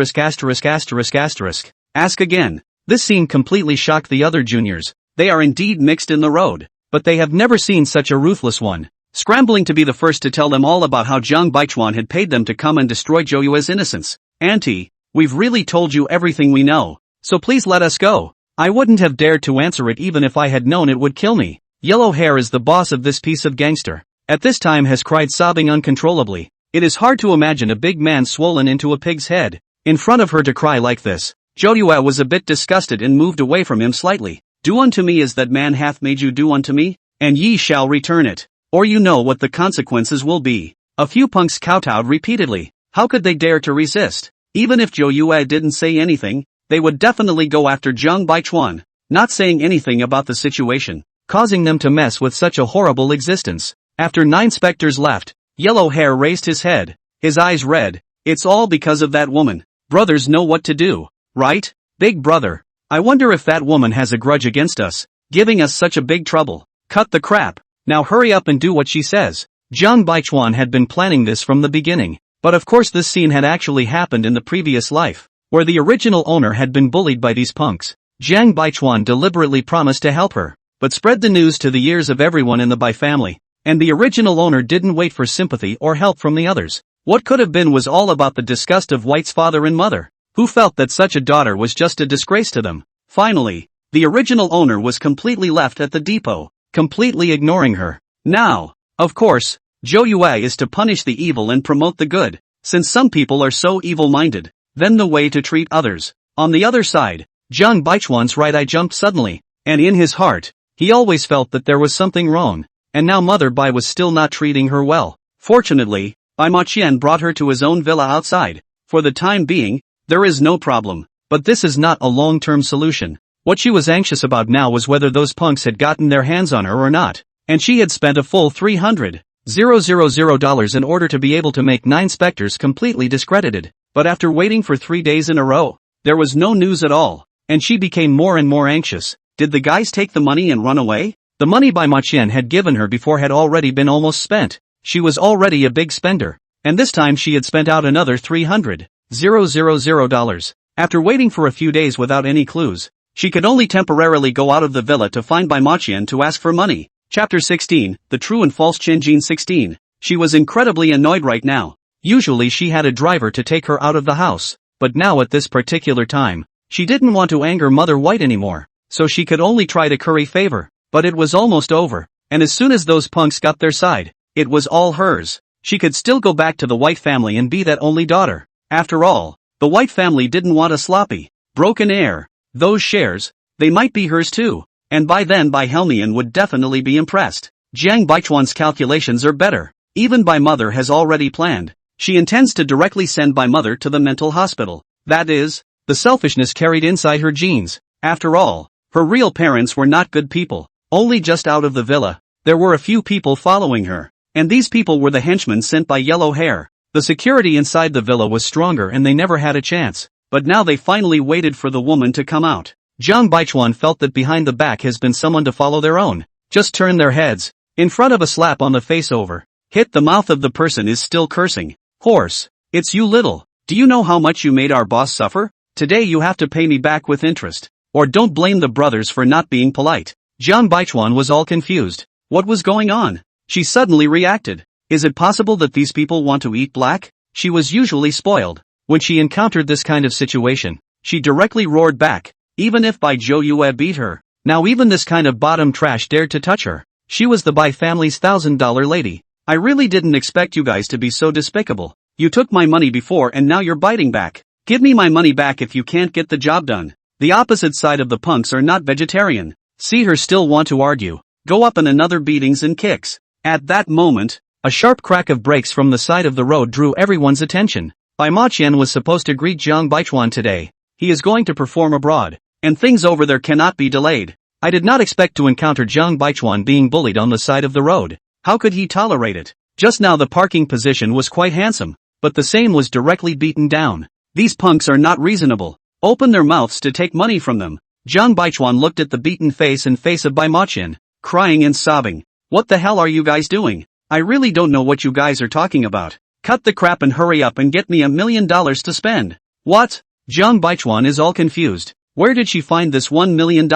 again. This scene completely shocked the other juniors. They are indeed mixed in the road, but they have never seen such a ruthless one. Scrambling to be the first to tell them all about how Zhang Baichuan had paid them to come and destroy Zhou innocence. Auntie, we've really told you everything we know, so please let us go. I wouldn't have dared to answer it even if I had known it would kill me. Yellow Hair is the boss of this piece of gangster. At this time has cried sobbing uncontrollably. It is hard to imagine a big man swollen into a pig's head in front of her to cry like this. Zhou was a bit disgusted and moved away from him slightly. Do unto me as that man hath made you do unto me, and ye shall return it, or you know what the consequences will be. A few punks kowtowed repeatedly. How could they dare to resist? Even if Zhou didn't say anything, they would definitely go after Zhang Baichuan, not saying anything about the situation, causing them to mess with such a horrible existence. After 9 specters left, Yellow Hair raised his head, his eyes red. It's all because of that woman. Brothers know what to do, right? Big brother. I wonder if that woman has a grudge against us, giving us such a big trouble. Cut the crap. Now hurry up and do what she says. Zhang Baichuan had been planning this from the beginning, but of course this scene had actually happened in the previous life, where the original owner had been bullied by these punks. Zhang Baichuan deliberately promised to help her, but spread the news to the ears of everyone in the Bai family, and the original owner didn't wait for sympathy or help from the others. What could have been was all about the disgust of White's father and mother, who felt that such a daughter was just a disgrace to them. Finally, the original owner was completely left at the depot, completely ignoring her. Now, of course, Zhou is to punish the evil and promote the good. Since some people are so evil-minded, then the way to treat others. On the other side, Zhang Baichuan's right eye jumped suddenly, and in his heart, he always felt that there was something wrong, and now Mother Bai was still not treating her well. Fortunately, Bai Maqian brought her to his own villa outside. For the time being, there is no problem, but this is not a long-term solution. What she was anxious about now was whether those punks had gotten their hands on her or not, and she had spent a full $300,000 in order to be able to make 9 specters completely discredited. But after waiting for 3 days in a row, there was no news at all, and she became more and more anxious. Did the guys take the money and run away? The money Bai Maqian had given her before had already been almost spent. She was already a big spender, and this time she had spent out another $300,000. After waiting for a few days without any clues, she could only temporarily go out of the villa to find Bai Maqian to ask for money. Chapter 16, The True and False Chenjin 16. She was incredibly annoyed right now. Usually she had a driver to take her out of the house, but now at this particular time, she didn't want to anger Mother White anymore, so she could only try to curry favor. But it was almost over, and as soon as those punks got their side, it was all hers. She could still go back to the White family and be that only daughter. After all, the White family didn't want a sloppy, broken heir. Those shares, they might be hers too, and by then Bai Helmian would definitely be impressed. Zhang Baichuan's calculations are better. Even Bai Mother has already planned. She intends to directly send Bai Mother to the mental hospital. That is, the selfishness carried inside her genes. After all, her real parents were not good people. Only just out of the villa, there were a few people following her, and these people were the henchmen sent by Yellow Hair. The security inside the villa was stronger and they never had a chance, but now they finally waited for the woman to come out. Zhang Baichuan felt that behind the back has been someone to follow their own. Just turn their heads, in front of a slap on the face over. Hit the mouth of the person is still cursing. Horse, it's you little. Do you know how much you made our boss suffer? Today you have to pay me back with interest. Or don't blame the brothers for not being polite. Zhang Baichuan was all confused. What was going on? She suddenly reacted. Is it possible that these people want to eat black? She was usually spoiled. When she encountered this kind of situation, she directly roared back, even if Bai Joyue beat her. Now even this kind of bottom trash dared to touch her. She was the Bai family's $1,000 lady. I really didn't expect you guys to be so despicable. You took my money before and now you're biting back. Give me my money back if you can't get the job done. The opposite side of the punks are not vegetarian. See her still want to argue. Go up and another beatings and kicks. At that moment, a sharp crack of brakes from the side of the road drew everyone's attention. Bai Maqian was supposed to greet Jiang Baichuan today. He is going to perform abroad, and things over there cannot be delayed. I did not expect to encounter Jiang Baichuan being bullied on the side of the road. How could he tolerate it? Just now the parking position was quite handsome, but the same was directly beaten down. These punks are not reasonable. Open their mouths to take money from them. Jiang Baichuan looked at the beaten face and face of Bai Maqian, crying and sobbing. What the hell are you guys doing? I really don't know what you guys are talking about. Cut the crap and hurry up and get me $1 million to spend. What? Jiang Baichuan is all confused. Where did she find this $1 million?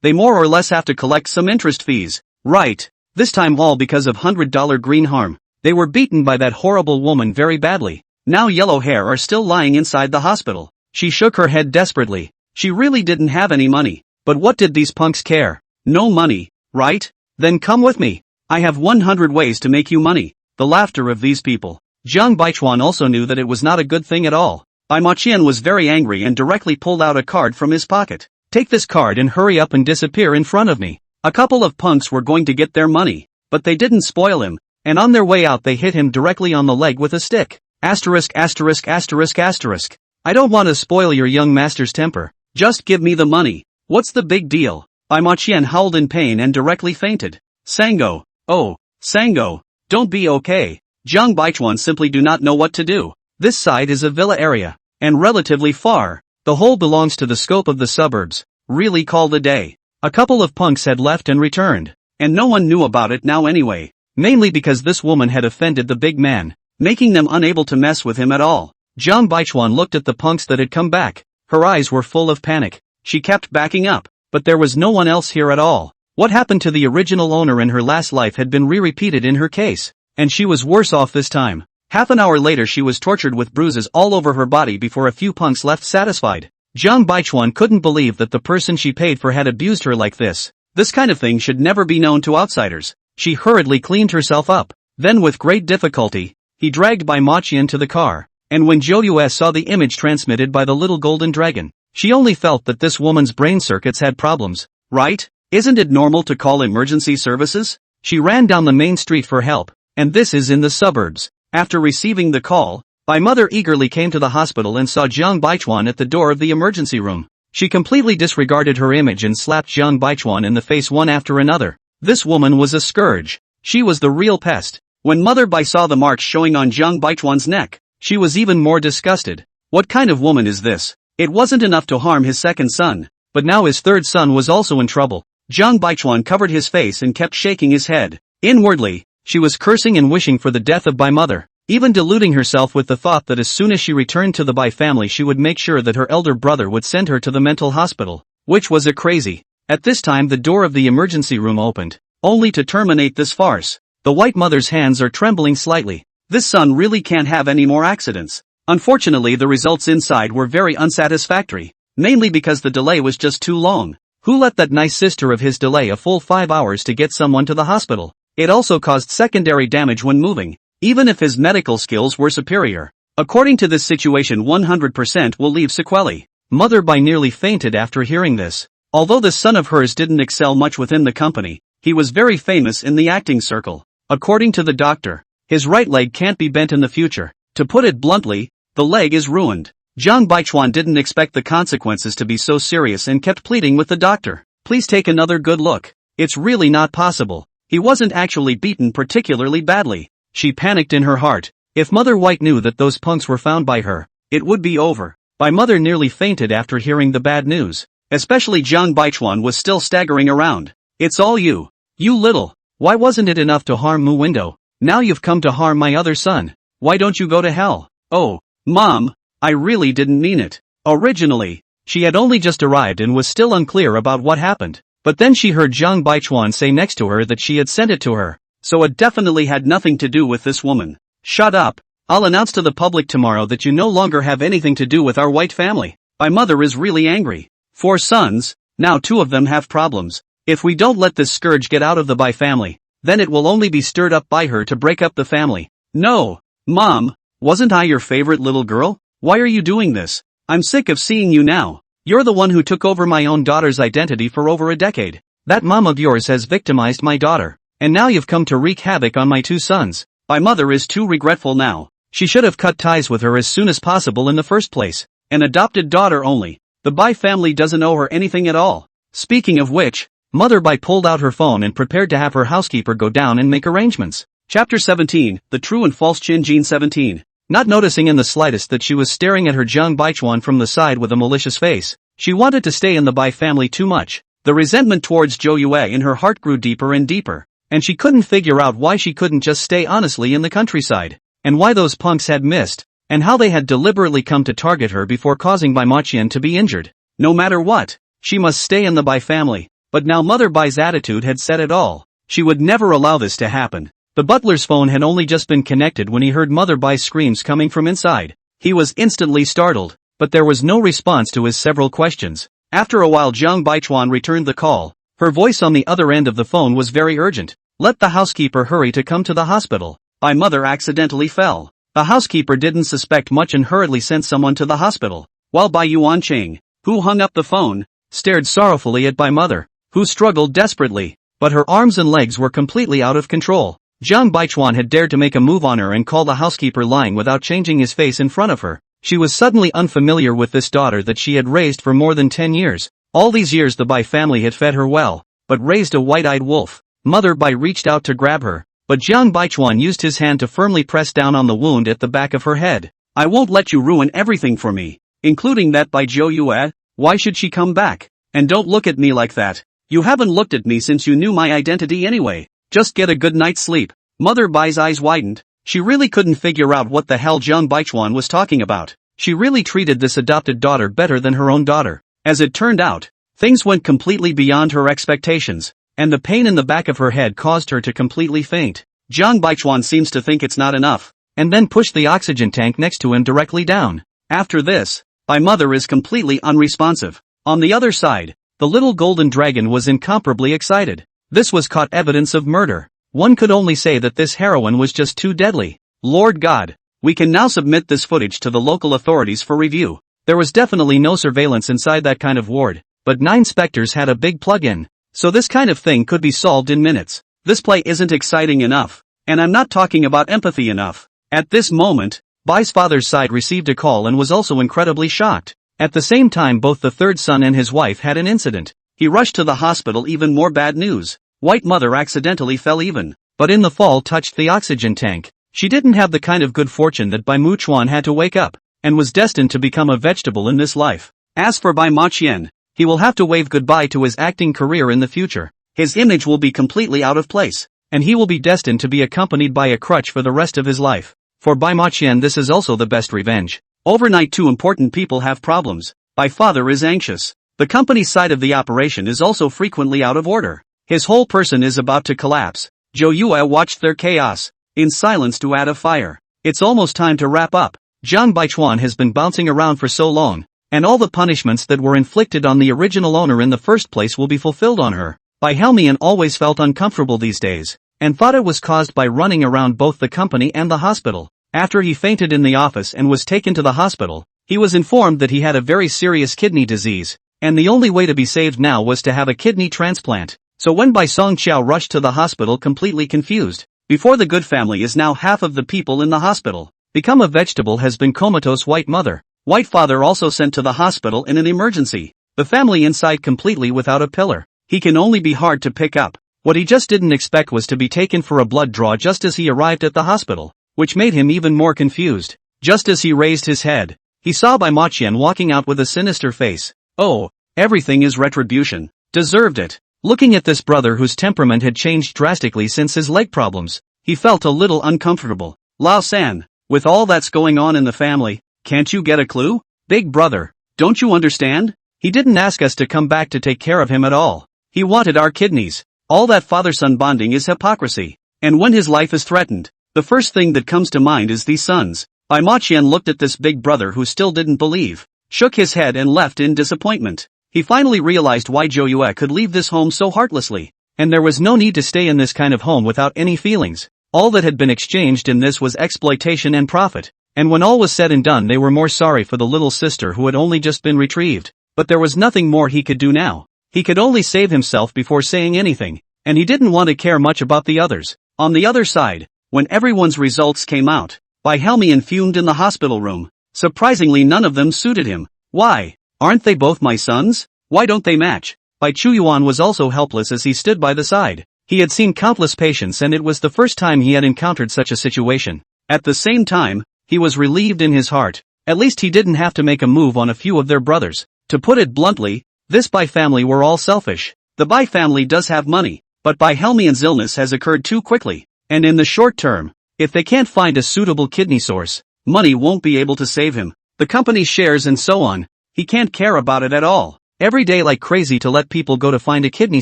They more or less have to collect some interest fees. Right. This time all because of $100 green harm. They were beaten by that horrible woman very badly. Now yellow hair are still lying inside the hospital. She shook her head desperately. She really didn't have any money. But what did these punks care? No money, right? Then come with me. I have 100 ways to make you money. The laughter of these people. Jiang Baichuan also knew that it was not a good thing at all. Bai Maqian was very angry and directly pulled out a card from his pocket. Take this card and hurry up and disappear in front of me. A couple of punks were going to get their money, but they didn't spoil him, and on their way out they hit him directly on the leg with a stick. Asterisk asterisk asterisk asterisk. I don't want to spoil your young master's temper. Just give me the money. What's the big deal? Bai Maqian howled in pain and directly fainted. Sango. Oh, Sango. Don't be okay. Jiang Baichuan simply do not know what to do. This side is a villa area, and relatively far. The whole belongs to the scope of the suburbs. Really called a day. A couple of punks had left and returned, and no one knew about it now anyway. Mainly because this woman had offended the big man, making them unable to mess with him at all. Jiang Baichuan looked at the punks that had come back. Her eyes were full of panic. She kept backing up, but there was no one else here at all. What happened to the original owner in her last life had been repeated in her case, and she was worse off this time. Half an hour later she was tortured with bruises all over her body before a few punks left satisfied. Jiang Baichuan couldn't believe that the person she paid for had abused her like this. This kind of thing should never be known to outsiders. She hurriedly cleaned herself up. Then with great difficulty, he dragged Bai Maqian to the car. And when Zhou Yue saw the image transmitted by the little golden dragon, she only felt that this woman's brain circuits had problems. Right? Isn't it normal to call emergency services? She ran down the main street for help, and this is in the suburbs. After receiving the call, Bai mother eagerly came to the hospital and saw Jiang Baichuan at the door of the emergency room. She completely disregarded her image and slapped Jiang Baichuan in the face one after another. This woman was a scourge. She was the real pest. When Mother Bai saw the marks showing on Jiang Baichuan's neck, she was even more disgusted. What kind of woman is this? It wasn't enough to harm his second son, but now his third son was also in trouble. Jiang Baichuan covered his face and kept shaking his head. Inwardly, she was cursing and wishing for the death of Bai mother, even deluding herself with the thought that as soon as she returned to the Bai family she would make sure that her elder brother would send her to the mental hospital, which was a crazy. At this time the door of the emergency room opened, only to terminate this farce. The white mother's hands are trembling slightly. This son really can't have any more accidents. Unfortunately the results inside were very unsatisfactory, mainly because the delay was just too long. Who let that nice sister of his delay a full 5 hours to get someone to the hospital? It also caused secondary damage when moving, even if his medical skills were superior. According to this situation 100% will leave sequelae. Mother Bai nearly fainted after hearing this. Although this son of hers didn't excel much within the company, he was very famous in the acting circle. According to the doctor, his right leg can't be bent in the future. To put it bluntly, the leg is ruined. Jiang Baichuan didn't expect the consequences to be so serious and kept pleading with the doctor. Please take another good look. It's really not possible. He wasn't actually beaten particularly badly. She panicked in her heart. If Mother White knew that those punks were found by her, it would be over. Bai mother nearly fainted after hearing the bad news. Especially Jiang Baichuan was still staggering around. It's all you. You little. Why wasn't it enough to harm Mu Window? Now you've come to harm my other son. Why don't you go to hell? Oh, Mom, I really didn't mean it. Originally, she had only just arrived and was still unclear about what happened. But then she heard Jiang Baichuan say next to her that she had sent it to her. So it definitely had nothing to do with this woman. Shut up. I'll announce to the public tomorrow that you no longer have anything to do with our white family. My mother is really angry. 4 sons, now 2 of them have problems. If we don't let this scourge get out of the Bai family, then it will only be stirred up by her to break up the family. No, Mom, wasn't I your favorite little girl? Why are you doing this? I'm sick of seeing you now. You're the one who took over my own daughter's identity for over a decade. That mom of yours has victimized my daughter, and now you've come to wreak havoc on my 2 sons. My mother is too regretful now. She should have cut ties with her as soon as possible in the first place. An adopted daughter only. The Bai family doesn't owe her anything at all. Speaking of which, Mother Bai pulled out her phone and prepared to have her housekeeper go down and make arrangements. Chapter 17, The True and False Chin Jean 17. Not noticing in the slightest that she was staring at her Jiang Baichuan from the side with a malicious face, she wanted to stay in the Bai family too much. The resentment towards Zhou Yue in her heart grew deeper and deeper, and she couldn't figure out why she couldn't just stay honestly in the countryside, and why those punks had missed, and how they had deliberately come to target her before causing Bai Maqian to be injured. No matter what, she must stay in the Bai family, but now Mother Bai's attitude had said it all. She would never allow this to happen. The butler's phone had only just been connected when he heard Mother Bai's screams coming from inside. He was instantly startled, but there was no response to his several questions. After a while Jiang Baichuan returned the call. Her voice on the other end of the phone was very urgent. Let the housekeeper hurry to come to the hospital. My mother accidentally fell. The housekeeper didn't suspect much and hurriedly sent someone to the hospital, while Bai Yuanqing, who hung up the phone, stared sorrowfully at Bai Mother, who struggled desperately, but her arms and legs were completely out of control. Jiang Baichuan had dared to make a move on her and call the housekeeper lying without changing his face in front of her. She was suddenly unfamiliar with this daughter that she had raised for more than 10 years. All these years the Bai family had fed her well, but raised a white-eyed wolf. Mother Bai reached out to grab her, but Jiang Baichuan used his hand to firmly press down on the wound at the back of her head. I won't let you ruin everything for me, including that by Zhou Yue. Why should she come back? And don't look at me like that. You haven't looked at me since you knew my identity anyway. Just get a good night's sleep. Mother Bai's eyes widened. She really couldn't figure out what the hell Jiang Baichuan was talking about. She really treated this adopted daughter better than her own daughter. As it turned out, things went completely beyond her expectations, and the pain in the back of her head caused her to completely faint. Jiang Baichuan seems to think it's not enough, and then pushed the oxygen tank next to him directly down. After this, Bai Mother is completely unresponsive. On the other side, the little golden dragon was incomparably excited. This was caught evidence of murder. One could only say that this heroine was just too deadly. Lord God, we can now submit this footage to the local authorities for review. There was definitely no surveillance inside that kind of ward, but 9 specters had a big plug-in, so this kind of thing could be solved in minutes. This play isn't exciting enough, and I'm not talking about empathy enough. At this moment, Bai's father's side received a call and was also incredibly shocked. At the same time both the third son and his wife had an incident. He rushed to the hospital. Even more bad news. White Mother accidentally fell even, but in the fall touched the oxygen tank. She didn't have the kind of good fortune that Bai Muchuan had to wake up, and was destined to become a vegetable in this life. As for Bai Maqian, he will have to wave goodbye to his acting career in the future. His image will be completely out of place, and he will be destined to be accompanied by a crutch for the rest of his life. For Bai Maqian this is also the best revenge. Overnight 2 important people have problems. Bai father is anxious. The company side of the operation is also frequently out of order. His whole person is about to collapse. Zhou Yue watched their chaos in silence to add a fire. It's almost time to wrap up. Jiang Baichuan has been bouncing around for so long, and all the punishments that were inflicted on the original owner in the first place will be fulfilled on her. Bai Helmian always felt uncomfortable these days, and thought it was caused by running around both the company and the hospital. After he fainted in the office and was taken to the hospital, he was informed that he had a very serious kidney disease, and the only way to be saved now was to have a kidney transplant. So when Bai Songqiao rushed to the hospital completely confused, before the good family is now half of the people in the hospital. Become a vegetable has been comatose White Mother. White father also sent to the hospital in an emergency. The family inside completely without a pillar. He can only be hard to pick up. What he just didn't expect was to be taken for a blood draw just as he arrived at the hospital, which made him even more confused. Just as he raised his head, he saw Bai Maqian walking out with a sinister face. Oh, everything is retribution. Deserved it. Looking at this brother whose temperament had changed drastically since his leg problems, he felt a little uncomfortable. Lao San, with all that's going on in the family, can't you get a clue? Big brother, don't you understand? He didn't ask us to come back to take care of him at all. He wanted our kidneys. All that father-son bonding is hypocrisy. And when his life is threatened, The first thing that comes to mind is these sons. Bai Maqian looked at this big brother who still didn't believe, shook his head and left in disappointment. He finally realized why Zhou Yue could leave this home so heartlessly. And there was no need to stay in this kind of home without any feelings. All that had been exchanged in this was exploitation and profit. And when all was said and done, they were more sorry for the little sister who had only just been retrieved. But there was nothing more he could do now. He could only save himself before saying anything. And he didn't want to care much about the others. On the other side, when everyone's results came out, Bai Helmian fumed in the hospital room. Surprisingly, none of them suited him. Why? Aren't they both my sons? Why don't they match? Bai Chuyuan was also helpless as he stood by the side. He had seen countless patients and it was the first time he had encountered such a situation. At the same time, he was relieved in his heart. At least he didn't have to make a move on a few of their brothers. To put it bluntly, this Bai family were all selfish. The Bai family does have money, but Bai Helmian's illness has occurred too quickly. And in the short term, if they can't find a suitable kidney source, money won't be able to save him. The company's shares and so on, he can't care about it at all. Every day like crazy to let people go to find a kidney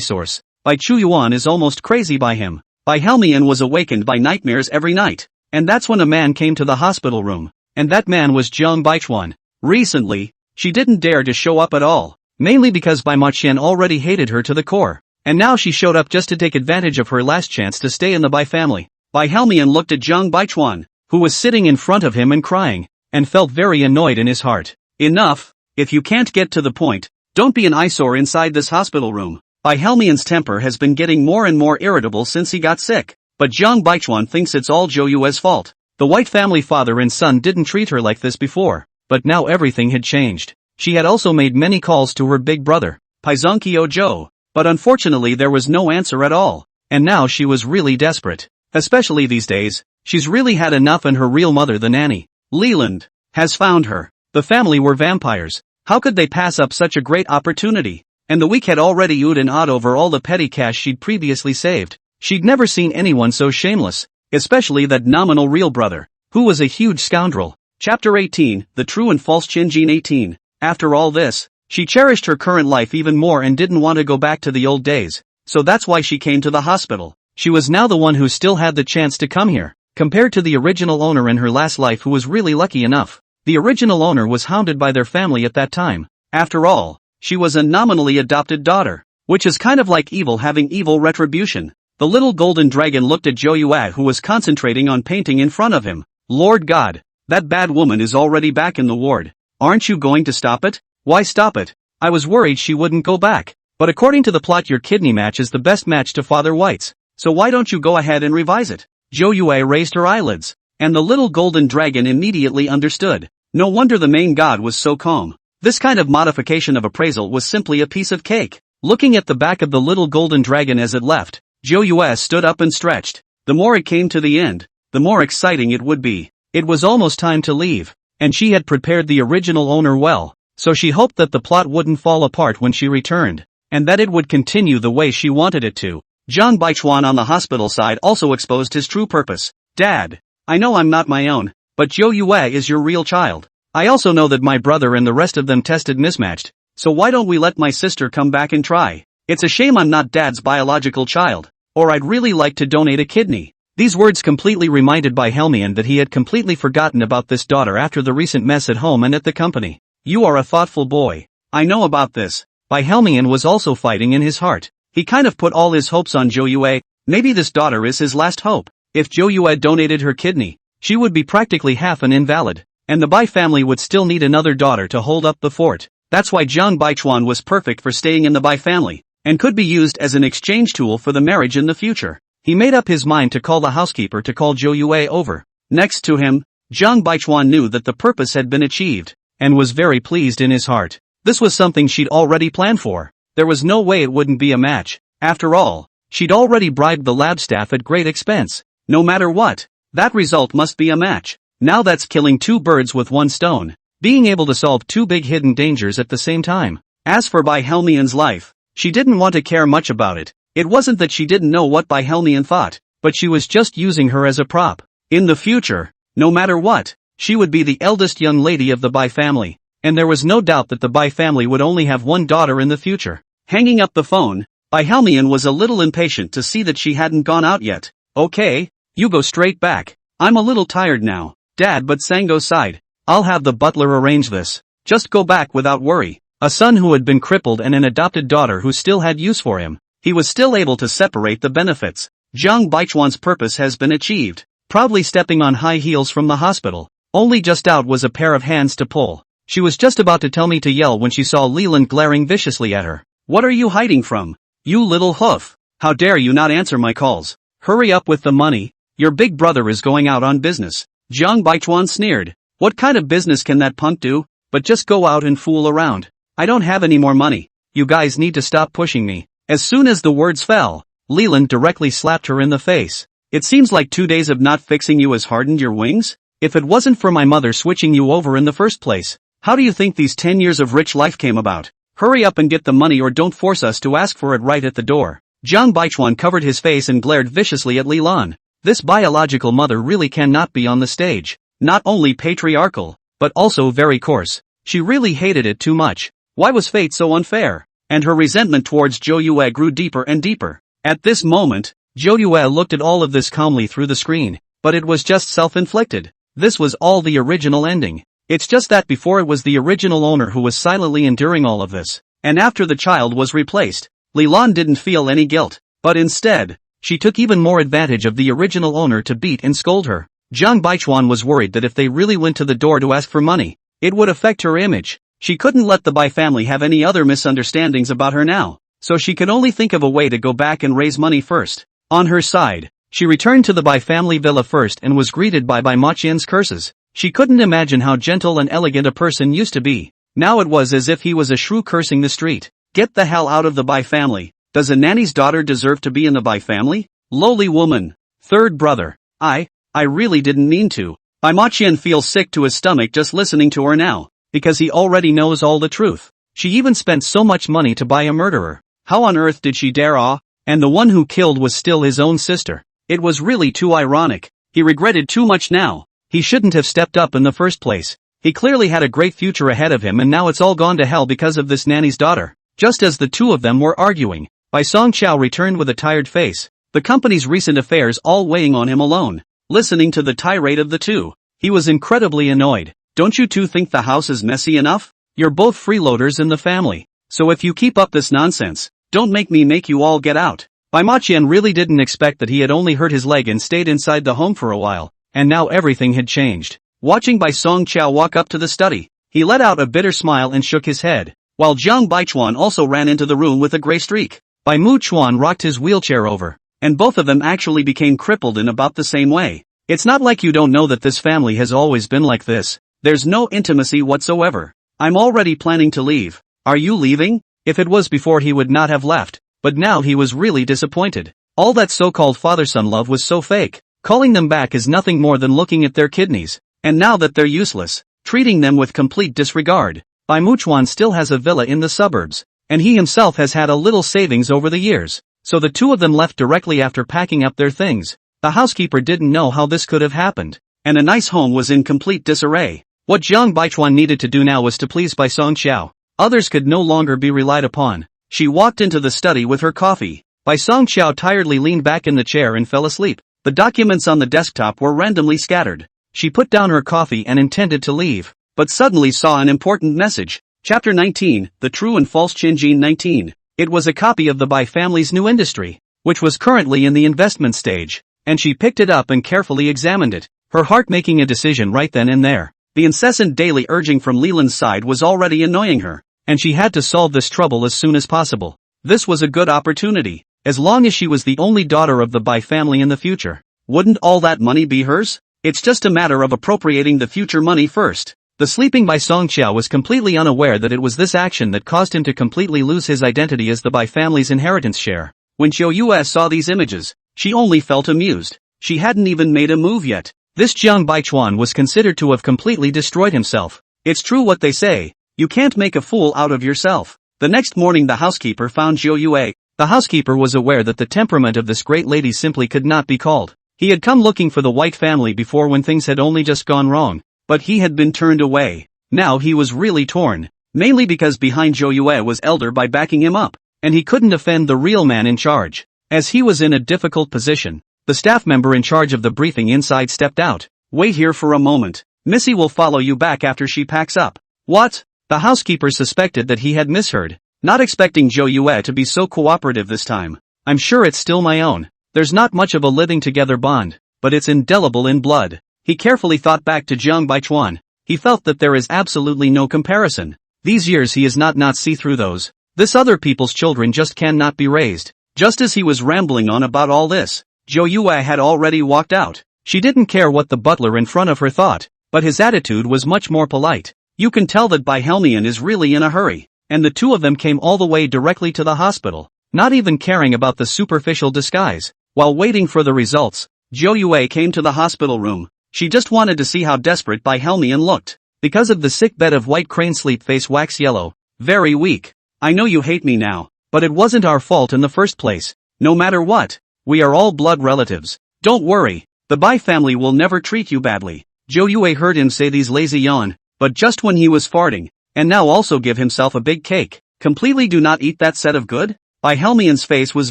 source. Bai Chuyuan is almost crazy by him. Bai Helmian was awakened by nightmares every night. And that's when a man came to the hospital room. And that man was Jiang Baichuan. Recently, she didn't dare to show up at all. Mainly because Bai Maqian already hated her to the core. And now she showed up just to take advantage of her last chance to stay in the Bai family. Bai Helmian looked at Jiang Baichuan, who was sitting in front of him and crying, and felt very annoyed in his heart. Enough, if you can't get to the point, don't be an eyesore inside this hospital room. Bai Helmian's temper has been getting more and more irritable since he got sick. But Jiang Baichuan thinks it's all Zhou Yue's fault. The White family father and son didn't treat her like this before, but now everything had changed. She had also made many calls to her big brother, Paizongkio Zhou, but unfortunately there was no answer at all. And now she was really desperate. Especially these days, she's really had enough and her real mother, the nanny, Leland, has found her. The family were vampires. How could they pass up such a great opportunity? And the week had already oohed and awed over all the petty cash she'd previously saved. She'd never seen anyone so shameless, especially that nominal real brother, who was a huge scoundrel. Chapter 18, The True and False Qinjin 18. After all this, she cherished her current life even more and didn't want to go back to the old days, so that's why she came to the hospital. She was now the one who still had the chance to come here, compared to the original owner in her last life who was really lucky enough. The original owner was hounded by their family at that time. After all, she was a nominally adopted daughter, which is kind of like evil having evil retribution. The little golden dragon looked at Zhou Yue who was concentrating on painting in front of him. Lord God, that bad woman is already back in the ward. Aren't you going to stop it? Why stop it? I was worried she wouldn't go back. But according to the plot, your kidney match is the best match to Father White's. So why don't you go ahead and revise it? Zhou Yue raised her eyelids. And the little golden dragon immediately understood. No wonder the main god was so calm. This kind of modification of appraisal was simply a piece of cake. Looking at the back of the little golden dragon as it left, Zhou Yue stood up and stretched. The more it came to the end, the more exciting it would be. It was almost time to leave, and she had prepared the original owner well, so she hoped that the plot wouldn't fall apart when she returned, and that it would continue the way she wanted it to. Jiang Baichuan on the hospital side also exposed his true purpose. Dad, I know I'm not my own, but Zhou Yue is your real child. I also know that my brother and the rest of them tested mismatched, so why don't we let my sister come back and try? It's a shame I'm not Dad's biological child, or I'd really like to donate a kidney. These words completely reminded Bai Helmian that he had completely forgotten about this daughter after the recent mess at home and at the company. You are a thoughtful boy. I know about this. Bai Helmian was also fighting in his heart. He kind of put all his hopes on Zhou Yue. Maybe this daughter is his last hope. If Zhou Yue donated her kidney, she would be practically half an invalid, and the Bai family would still need another daughter to hold up the fort. That's why Jiang Baichuan was perfect for staying in the Bai family, and could be used as an exchange tool for the marriage in the future. He made up his mind to call the housekeeper to call Zhou Yue over. Next to him, Jiang Baichuan knew that the purpose had been achieved, and was very pleased in his heart. This was something she'd already planned for. There was no way it wouldn't be a match. After all, she'd already bribed the lab staff at great expense. No matter what, that result must be a match. Now that's killing two birds with one stone. Being able to solve two big hidden dangers at the same time. As for Bai Helmian's life, she didn't want to care much about it. It wasn't that she didn't know what Bai Helmian thought, but she was just using her as a prop. In the future, no matter what, she would be the eldest young lady of the Bai family, and there was no doubt that the Bai family would only have one daughter in the future. Hanging up the phone, Bai Helmian was a little impatient to see that she hadn't gone out yet. Okay, you go straight back. I'm a little tired now, Dad, but Sango sighed. I'll have the butler arrange this. Just go back without worry. A son who had been crippled and an adopted daughter who still had use for him. He was still able to separate the benefits. Zhang Baichuan's purpose has been achieved. Proudly stepping on high heels from the hospital. Only just out was a pair of hands to pull. She was just about to tell me to yell when she saw Leland glaring viciously at her. What are you hiding from? You little hoof. How dare you not answer my calls? Hurry up with the money. Your big brother is going out on business. Zhang Baichuan sneered. What kind of business can that punk do? But just go out and fool around. I don't have any more money. You guys need to stop pushing me. As soon as the words fell, Leland directly slapped her in the face. It seems like 2 days of not fixing you has hardened your wings? If it wasn't for my mother switching you over in the first place, how do you think these 10 years of rich life came about? Hurry up and get the money or don't force us to ask for it right at the door. Zhang Baichuan covered his face and glared viciously at Lilan. This biological mother really cannot be on the stage. Not only patriarchal, but also very coarse. She really hated it too much. Why was fate so unfair? And her resentment towards Zhou Yue grew deeper and deeper. At this moment, Zhou Yue looked at all of this calmly through the screen, but it was just self-inflicted. This was all the original ending. It's just that before it was the original owner who was silently enduring all of this, and after the child was replaced, Lilan didn't feel any guilt, but instead, she took even more advantage of the original owner to beat and scold her. Zhang Baichuan was worried that if they really went to the door to ask for money, it would affect her image. She couldn't let the Bai family have any other misunderstandings about her now, so she could only think of a way to go back and raise money first. On her side, she returned to the Bai family villa first and was greeted by Bai Maqian's curses. She couldn't imagine how gentle and elegant a person used to be. Now it was as if he was a shrew cursing the street. Get the hell out of the Bai family. Does a nanny's daughter deserve to be in the Bai family? Lowly woman. Third brother. I really didn't mean to. Bai Maqian feels sick to his stomach just listening to her now, because he already knows all the truth. She even spent so much money to buy a murderer. How on earth did she dare? And the one who killed was still his own sister. It was really too ironic. He regretted too much now. He shouldn't have stepped up in the first place. He clearly had a great future ahead of him and now it's all gone to hell because of this nanny's daughter. Just as the two of them were arguing, Bai Song Chao returned with a tired face. The company's recent affairs all weighing on him alone. Listening to the tirade of the two, he was incredibly annoyed. Don't you two think the house is messy enough? You're both freeloaders in the family. So if you keep up this nonsense, don't make me make you all get out. Bai Maqian really didn't expect that he had only hurt his leg and stayed inside the home for a while. And now everything had changed. Watching Bai Song Chao walk up to the study, he let out a bitter smile and shook his head, while Zhang Baichuan also ran into the room with a gray streak. Bai Mu Chuan rocked his wheelchair over, and both of them actually became crippled in about the same way. It's not like you don't know that this family has always been like this. There's no intimacy whatsoever. I'm already planning to leave. Are you leaving? If it was before he would not have left, but now he was really disappointed. All that so-called father-son love was so fake. Calling them back is nothing more than looking at their kidneys, and now that they're useless, treating them with complete disregard. Bai Muchuan still has a villa in the suburbs, and he himself has had a little savings over the years, so the two of them left directly after packing up their things. The housekeeper didn't know how this could have happened, and a nice home was in complete disarray. What Zhang Baichuan needed to do now was to please Bai Song Chao. Others could no longer be relied upon. She walked into the study with her coffee. Bai Song Chao tiredly leaned back in the chair and fell asleep. The documents on the desktop were randomly scattered. She put down her coffee and intended to leave, but suddenly saw an important message. Chapter 19, The True and False Chinjin 19. It was a copy of the Bai family's new industry, which was currently in the investment stage, and she picked it up and carefully examined it, her heart making a decision right then and there. The incessant daily urging from Leland's side was already annoying her, and she had to solve this trouble as soon as possible. This was a good opportunity. As long as she was the only daughter of the Bai family in the future, wouldn't all that money be hers? It's just a matter of appropriating the future money first. The sleeping Bai Song Chao was completely unaware that it was this action that caused him to completely lose his identity as the Bai family's inheritance share. When Zhou Yue saw these images, she only felt amused. She hadn't even made a move yet. This Zhang Baichuan was considered to have completely destroyed himself. It's true what they say, you can't make a fool out of yourself. The next morning the housekeeper found Zhou Yue. The housekeeper was aware that the temperament of this great lady simply could not be called. He had come looking for the White family before when things had only just gone wrong, but he had been turned away. Now he was really torn, mainly because behind Zhou Yue was Elder by backing him up, and he couldn't offend the real man in charge, as he was in a difficult position. The staff member in charge of the briefing inside stepped out. Wait here for a moment. Missy will follow you back after she packs up. What? The housekeeper suspected that he had misheard, not expecting Zhou Yue to be so cooperative this time. I'm sure it's still my own. There's not much of a living together bond, but it's indelible in blood. He carefully thought back to Zhang Baichuan. He felt that there is absolutely no comparison. These years he is not see through those. This other people's children just cannot be raised. Just as he was rambling on about all this, Zhou Yue had already walked out. She didn't care what the butler in front of her thought, but his attitude was much more polite. You can tell that Bai Helmian is really in a hurry, and the two of them came all the way directly to the hospital, not even caring about the superficial disguise. While waiting for the results, Zhou Yue came to the hospital room. She just wanted to see how desperate Bai Helmian looked. Because of the sick bed of white crane sleep face wax yellow, very weak. I know you hate me now, but it wasn't our fault in the first place. No matter what, we are all blood relatives. Don't worry, the Bai family will never treat you badly. Zhou Yue heard him say these lazy yawn, but just when he was farting, and now also give himself a big cake. Completely do not eat that set of good? Bai Helmian's face was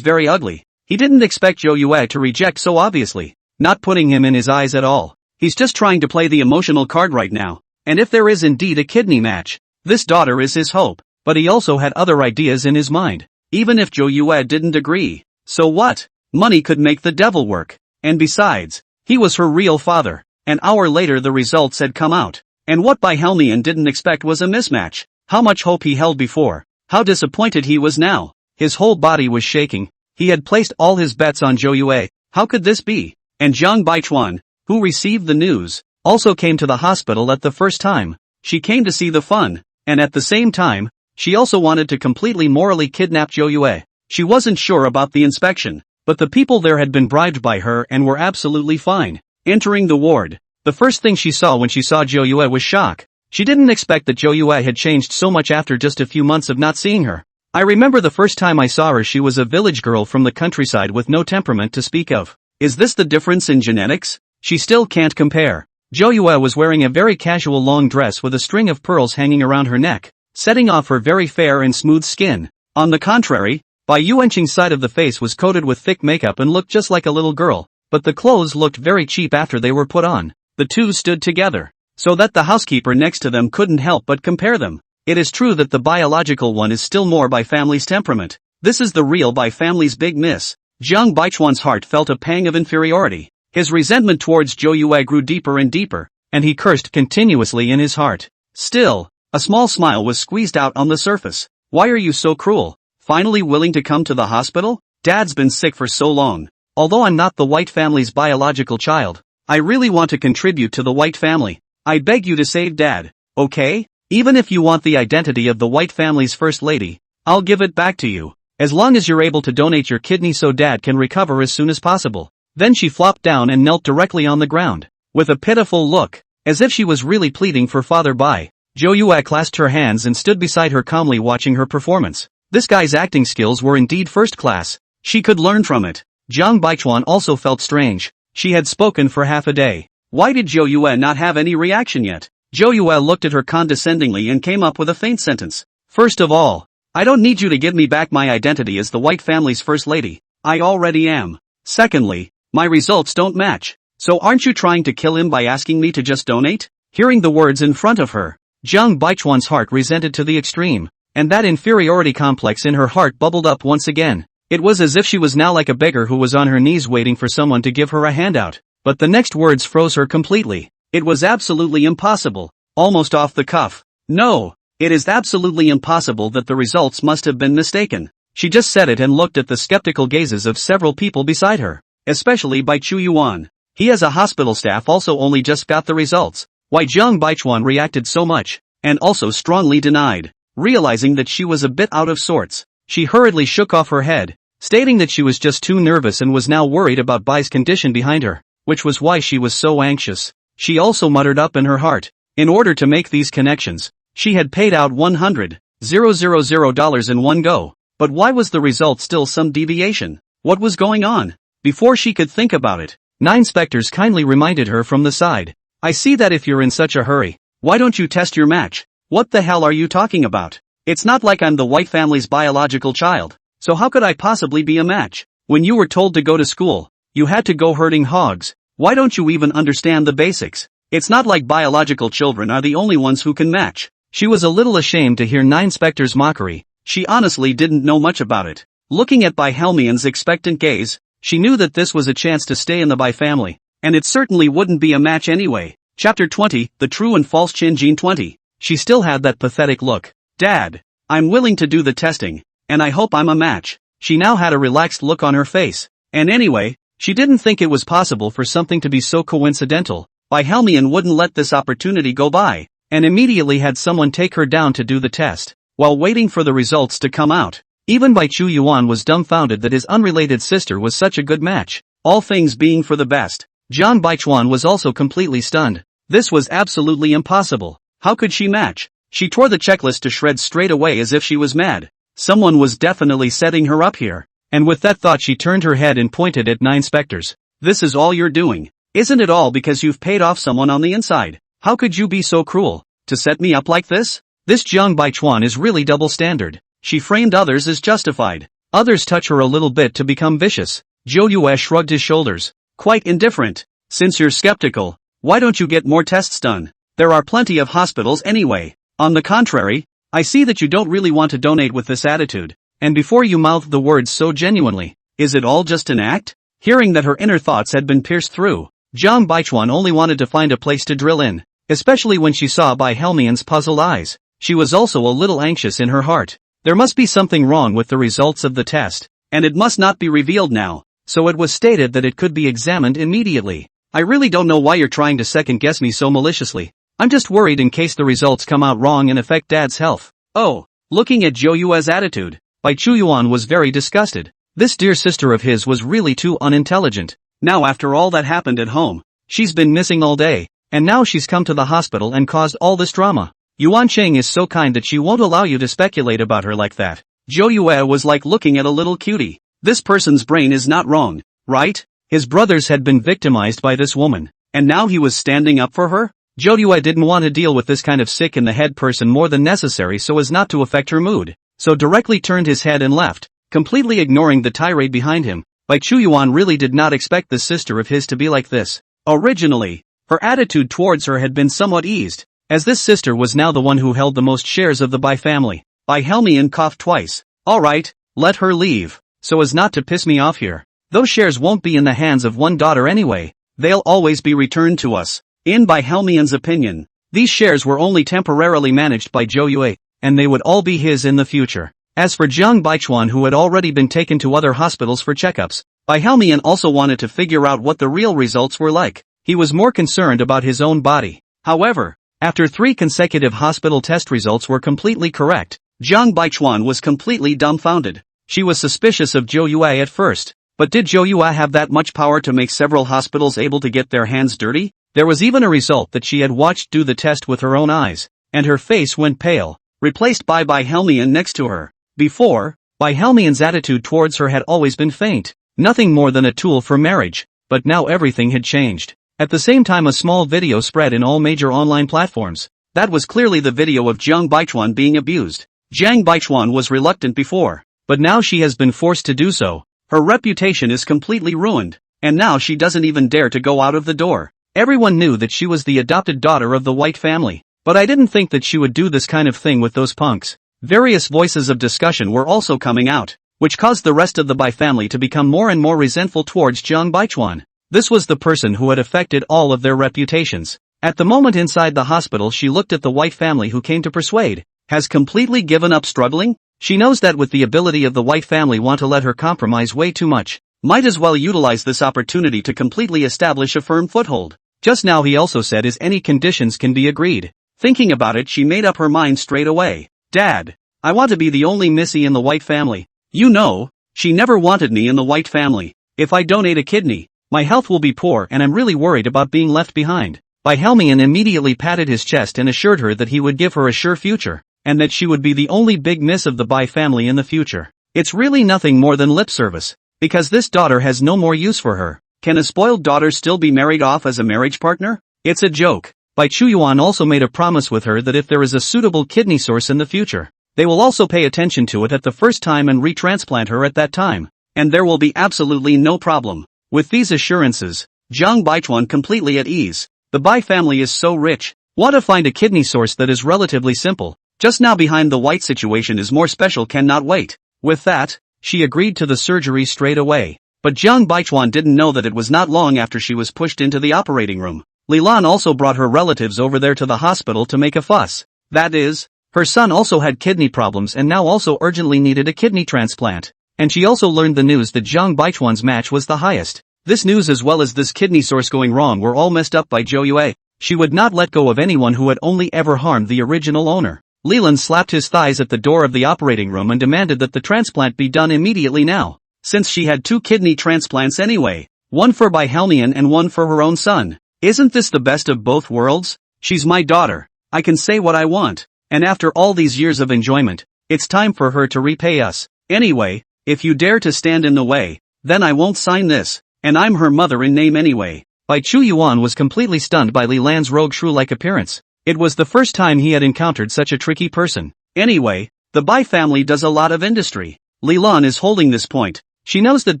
very ugly. He didn't expect Zhou Yue to reject so obviously, not putting him in his eyes at all. He's just trying to play the emotional card right now, and if there is indeed a kidney match, this daughter is his hope. But he also had other ideas in his mind, even if Zhou Yue didn't agree. So what? Money could make the devil work. And besides, he was her real father. An hour later the results had come out, and what Bai Helmian didn't expect was a mismatch. How much hope he held before, how disappointed he was now. His whole body was shaking. He had placed all his bets on Zhou Yue. How could this be? And Zhang Baichuan, who received the news, also came to the hospital at the first time. She came to see the fun, and at the same time, she also wanted to completely morally kidnap Zhou Yue. She wasn't sure about the inspection, but the people there had been bribed by her and were absolutely fine. Entering the ward, the first thing she saw when she saw Zhou Yue was shock. She didn't expect that Zhou Yue had changed so much after just a few months of not seeing her. I remember the first time I saw her she was a village girl from the countryside with no temperament to speak of. Is this the difference in genetics? She still can't compare. Zhou Yue was wearing a very casual long dress with a string of pearls hanging around her neck, setting off her very fair and smooth skin. On the contrary, Bai Yuanqing's side of the face was coated with thick makeup and looked just like a little girl, but the clothes looked very cheap after they were put on. The two stood together, so that the housekeeper next to them couldn't help but compare them. It is true that the biological one is still more Bai family's temperament. This is the real Bai family's big miss. Zhang Baichuan's heart felt a pang of inferiority. His resentment towards Zhou Yue grew deeper and deeper, and he cursed continuously in his heart. Still, a small smile was squeezed out on the surface. Why are you so cruel? Finally willing to come to the hospital? Dad's been sick for so long. Although I'm not the White family's biological child, I really want to contribute to the White family. I beg you to save Dad, okay? Even if you want the identity of the White family's first lady, I'll give it back to you, as long as you're able to donate your kidney so Dad can recover as soon as possible. Then she flopped down and knelt directly on the ground, with a pitiful look, as if she was really pleading for Father Bai. Zhou Yue clasped her hands and stood beside her calmly watching her performance. This guy's acting skills were indeed first class. She could learn from it. Zhang Baichuan also felt strange. She had spoken for half a day. Why did Zhou Yue not have any reaction yet? Zhou Yue looked at her condescendingly and came up with a faint sentence. First of all, I don't need you to give me back my identity as the White family's first lady. I already am. Secondly, my results don't match. So aren't you trying to kill him by asking me to just donate? Hearing the words in front of her, Zhang Baichuan's heart resented to the extreme, and that inferiority complex in her heart bubbled up once again. It was as if she was now like a beggar who was on her knees waiting for someone to give her a handout. But the next words froze her completely. It was absolutely impossible, almost off the cuff. No, it is absolutely impossible that the results must have been mistaken. She just said it and looked at the skeptical gazes of several people beside her, especially by Chu Yuan. He as a hospital staff also only just got the results. Why Zhang Baichuan reacted so much, and also strongly denied. Realizing that she was a bit out of sorts, she hurriedly shook off her head, stating that she was just too nervous and was now worried about Bai's condition behind her, which was why she was so anxious. She also muttered up in her heart, in order to make these connections, she had paid out $100,000 in one go. But why was the result still some deviation? What was going on? Before she could think about it, 9 specters kindly reminded her from the side. I see that if you're in such a hurry, why don't you test your match? What the hell are you talking about? It's not like I'm the White family's biological child, so how could I possibly be a match? When you were told to go to school, You had to go herding hogs. Why don't you even understand the basics? It's not like biological children are the only ones who can match. She was a little ashamed to hear Nine Spector's mockery. She honestly didn't know much about it. Looking at Bai Helmian's expectant gaze, she knew that this was a chance to stay in the Bai family, and it certainly wouldn't be a match anyway. Chapter 20, The True and False Chin Jean 20. She still had that pathetic look. Dad, I'm willing to do the testing, and I hope I'm a match. She now had a relaxed look on her face. And anyway, she didn't think it was possible for something to be so coincidental. Bai Helmian wouldn't let this opportunity go by, and immediately had someone take her down to do the test. While waiting for the results to come out, even Bai Chu Yuan was dumbfounded that his unrelated sister was such a good match. All things being for the best, Jiang Baichuan was also completely stunned. This was absolutely impossible. How could she match? She tore the checklist to shreds straight away as if she was mad. Someone was definitely setting her up here. And with that thought she turned her head and pointed at Nine Spectors. This is all you're doing. Isn't it all because you've paid off someone on the inside? How could you be so cruel, to set me up like this? This Jiang Baichuan is really double standard. She framed others as justified. Others touch her a little bit to become vicious. Zhou Yue shrugged his shoulders. Quite indifferent. Since you're skeptical, why don't you get more tests done? There are plenty of hospitals anyway. On the contrary, I see that you don't really want to donate with this attitude. And before you mouthed the words so genuinely, is it all just an act? Hearing that her inner thoughts had been pierced through, Jiang Baichuan only wanted to find a place to drill in, especially when she saw Bai Helmian's puzzled eyes. She was also a little anxious in her heart. There must be something wrong with the results of the test, and it must not be revealed now, so it was stated that it could be examined immediately. I really don't know why you're trying to second-guess me so maliciously. I'm just worried in case the results come out wrong and affect Dad's health. Oh, looking at Zhou Yue's attitude, Bai Chuyuan was very disgusted. This dear sister of his was really too unintelligent. Now after all that happened at home, she's been missing all day, and now she's come to the hospital and caused all this drama. Yuan Cheng is so kind that she won't allow you to speculate about her like that. Zhou Yue was like looking at a little cutie. This person's brain is not wrong, right? His brothers had been victimized by this woman, and now he was standing up for her? Zhou Yue didn't want to deal with this kind of sick-in-the-head person more than necessary so as not to affect her mood, so directly turned his head and left, completely ignoring the tirade behind him. Bai Chuyuan really did not expect this sister of his to be like this. Originally, her attitude towards her had been somewhat eased, as this sister was now the one who held the most shares of the Bai family. Bai Helmian coughed twice. Alright, let her leave, so as not to piss me off here. Those shares won't be in the hands of one daughter anyway, they'll always be returned to us. In Bai Helmian's opinion, these shares were only temporarily managed by Zhou Yue, and they would all be his in the future. As for Jiang Baichuan, who had already been taken to other hospitals for checkups, Bai Helmian also wanted to figure out what the real results were like. He was more concerned about his own body. However, after 3 consecutive hospital test results were completely correct, Jiang Baichuan was completely dumbfounded. She was suspicious of Zhou Yue at first, but did Zhou Yue have that much power to make several hospitals able to get their hands dirty? There was even a result that she had watched do the test with her own eyes, and her face went pale, replaced by Bai Helmian next to her. Before, Bai Helmian's attitude towards her had always been faint, nothing more than a tool for marriage, but now everything had changed. At the same time a small video spread in all major online platforms. That was clearly the video of Jiang Baichuan being abused. Jiang Baichuan was reluctant before, but now she has been forced to do so. Her reputation is completely ruined, and now she doesn't even dare to go out of the door. Everyone knew that she was the adopted daughter of the White family, but I didn't think that she would do this kind of thing with those punks. Various voices of discussion were also coming out, which caused the rest of the Bai family to become more and more resentful towards Jiang Baichuan. This was the person who had affected all of their reputations. At the moment inside the hospital she looked at the White family who came to persuade. Has completely given up struggling? She knows that with the ability of the White family want to let her compromise way too much. Might as well utilize this opportunity to completely establish a firm foothold. Just now he also said is any conditions can be agreed. Thinking about it she made up her mind straight away. Dad, I want to be the only Missy in the White family. You know, she never wanted me in the White family. If I donate a kidney, my health will be poor and I'm really worried about being left behind. Bai Helmian immediately patted his chest and assured her that he would give her a sure future, and that she would be the only big miss of the Bai family in the future. It's really nothing more than lip service, because this daughter has no more use for her. Can a spoiled daughter still be married off as a marriage partner? It's a joke. Bai Chuyuan also made a promise with her that if there is a suitable kidney source in the future, they will also pay attention to it at the first time and retransplant her at that time, and there will be absolutely no problem. With these assurances, Zhang Baichuan completely at ease. The Bai family is so rich. Want to find a kidney source that is relatively simple. Just now behind the white situation is more special, cannot wait. With that, she agreed to the surgery straight away. But Zhang Baichuan didn't know that it was not long after she was pushed into the operating room. Lilan also brought her relatives over there to the hospital to make a fuss. That is, her son also had kidney problems and now also urgently needed a kidney transplant. And she also learned the news that Zhang Baichuan's match was the highest. This news as well as this kidney source going wrong were all messed up by Zhou Yue. She would not let go of anyone who had only ever harmed the original owner. Leland slapped his thighs at the door of the operating room and demanded that the transplant be done immediately now. Since she had 2 kidney transplants anyway, one for Bai Helmian and one for her own son. Isn't this the best of both worlds? She's my daughter. I can say what I want. And after all these years of enjoyment, it's time for her to repay us. Anyway, if you dare to stand in the way, then I won't sign this. And I'm her mother in name anyway. Bai Chu Yuan was completely stunned by Li Lan's rogue shrew-like appearance. It was the first time he had encountered such a tricky person. Anyway, the Bai family does a lot of industry. Li Lan is holding this point. She knows that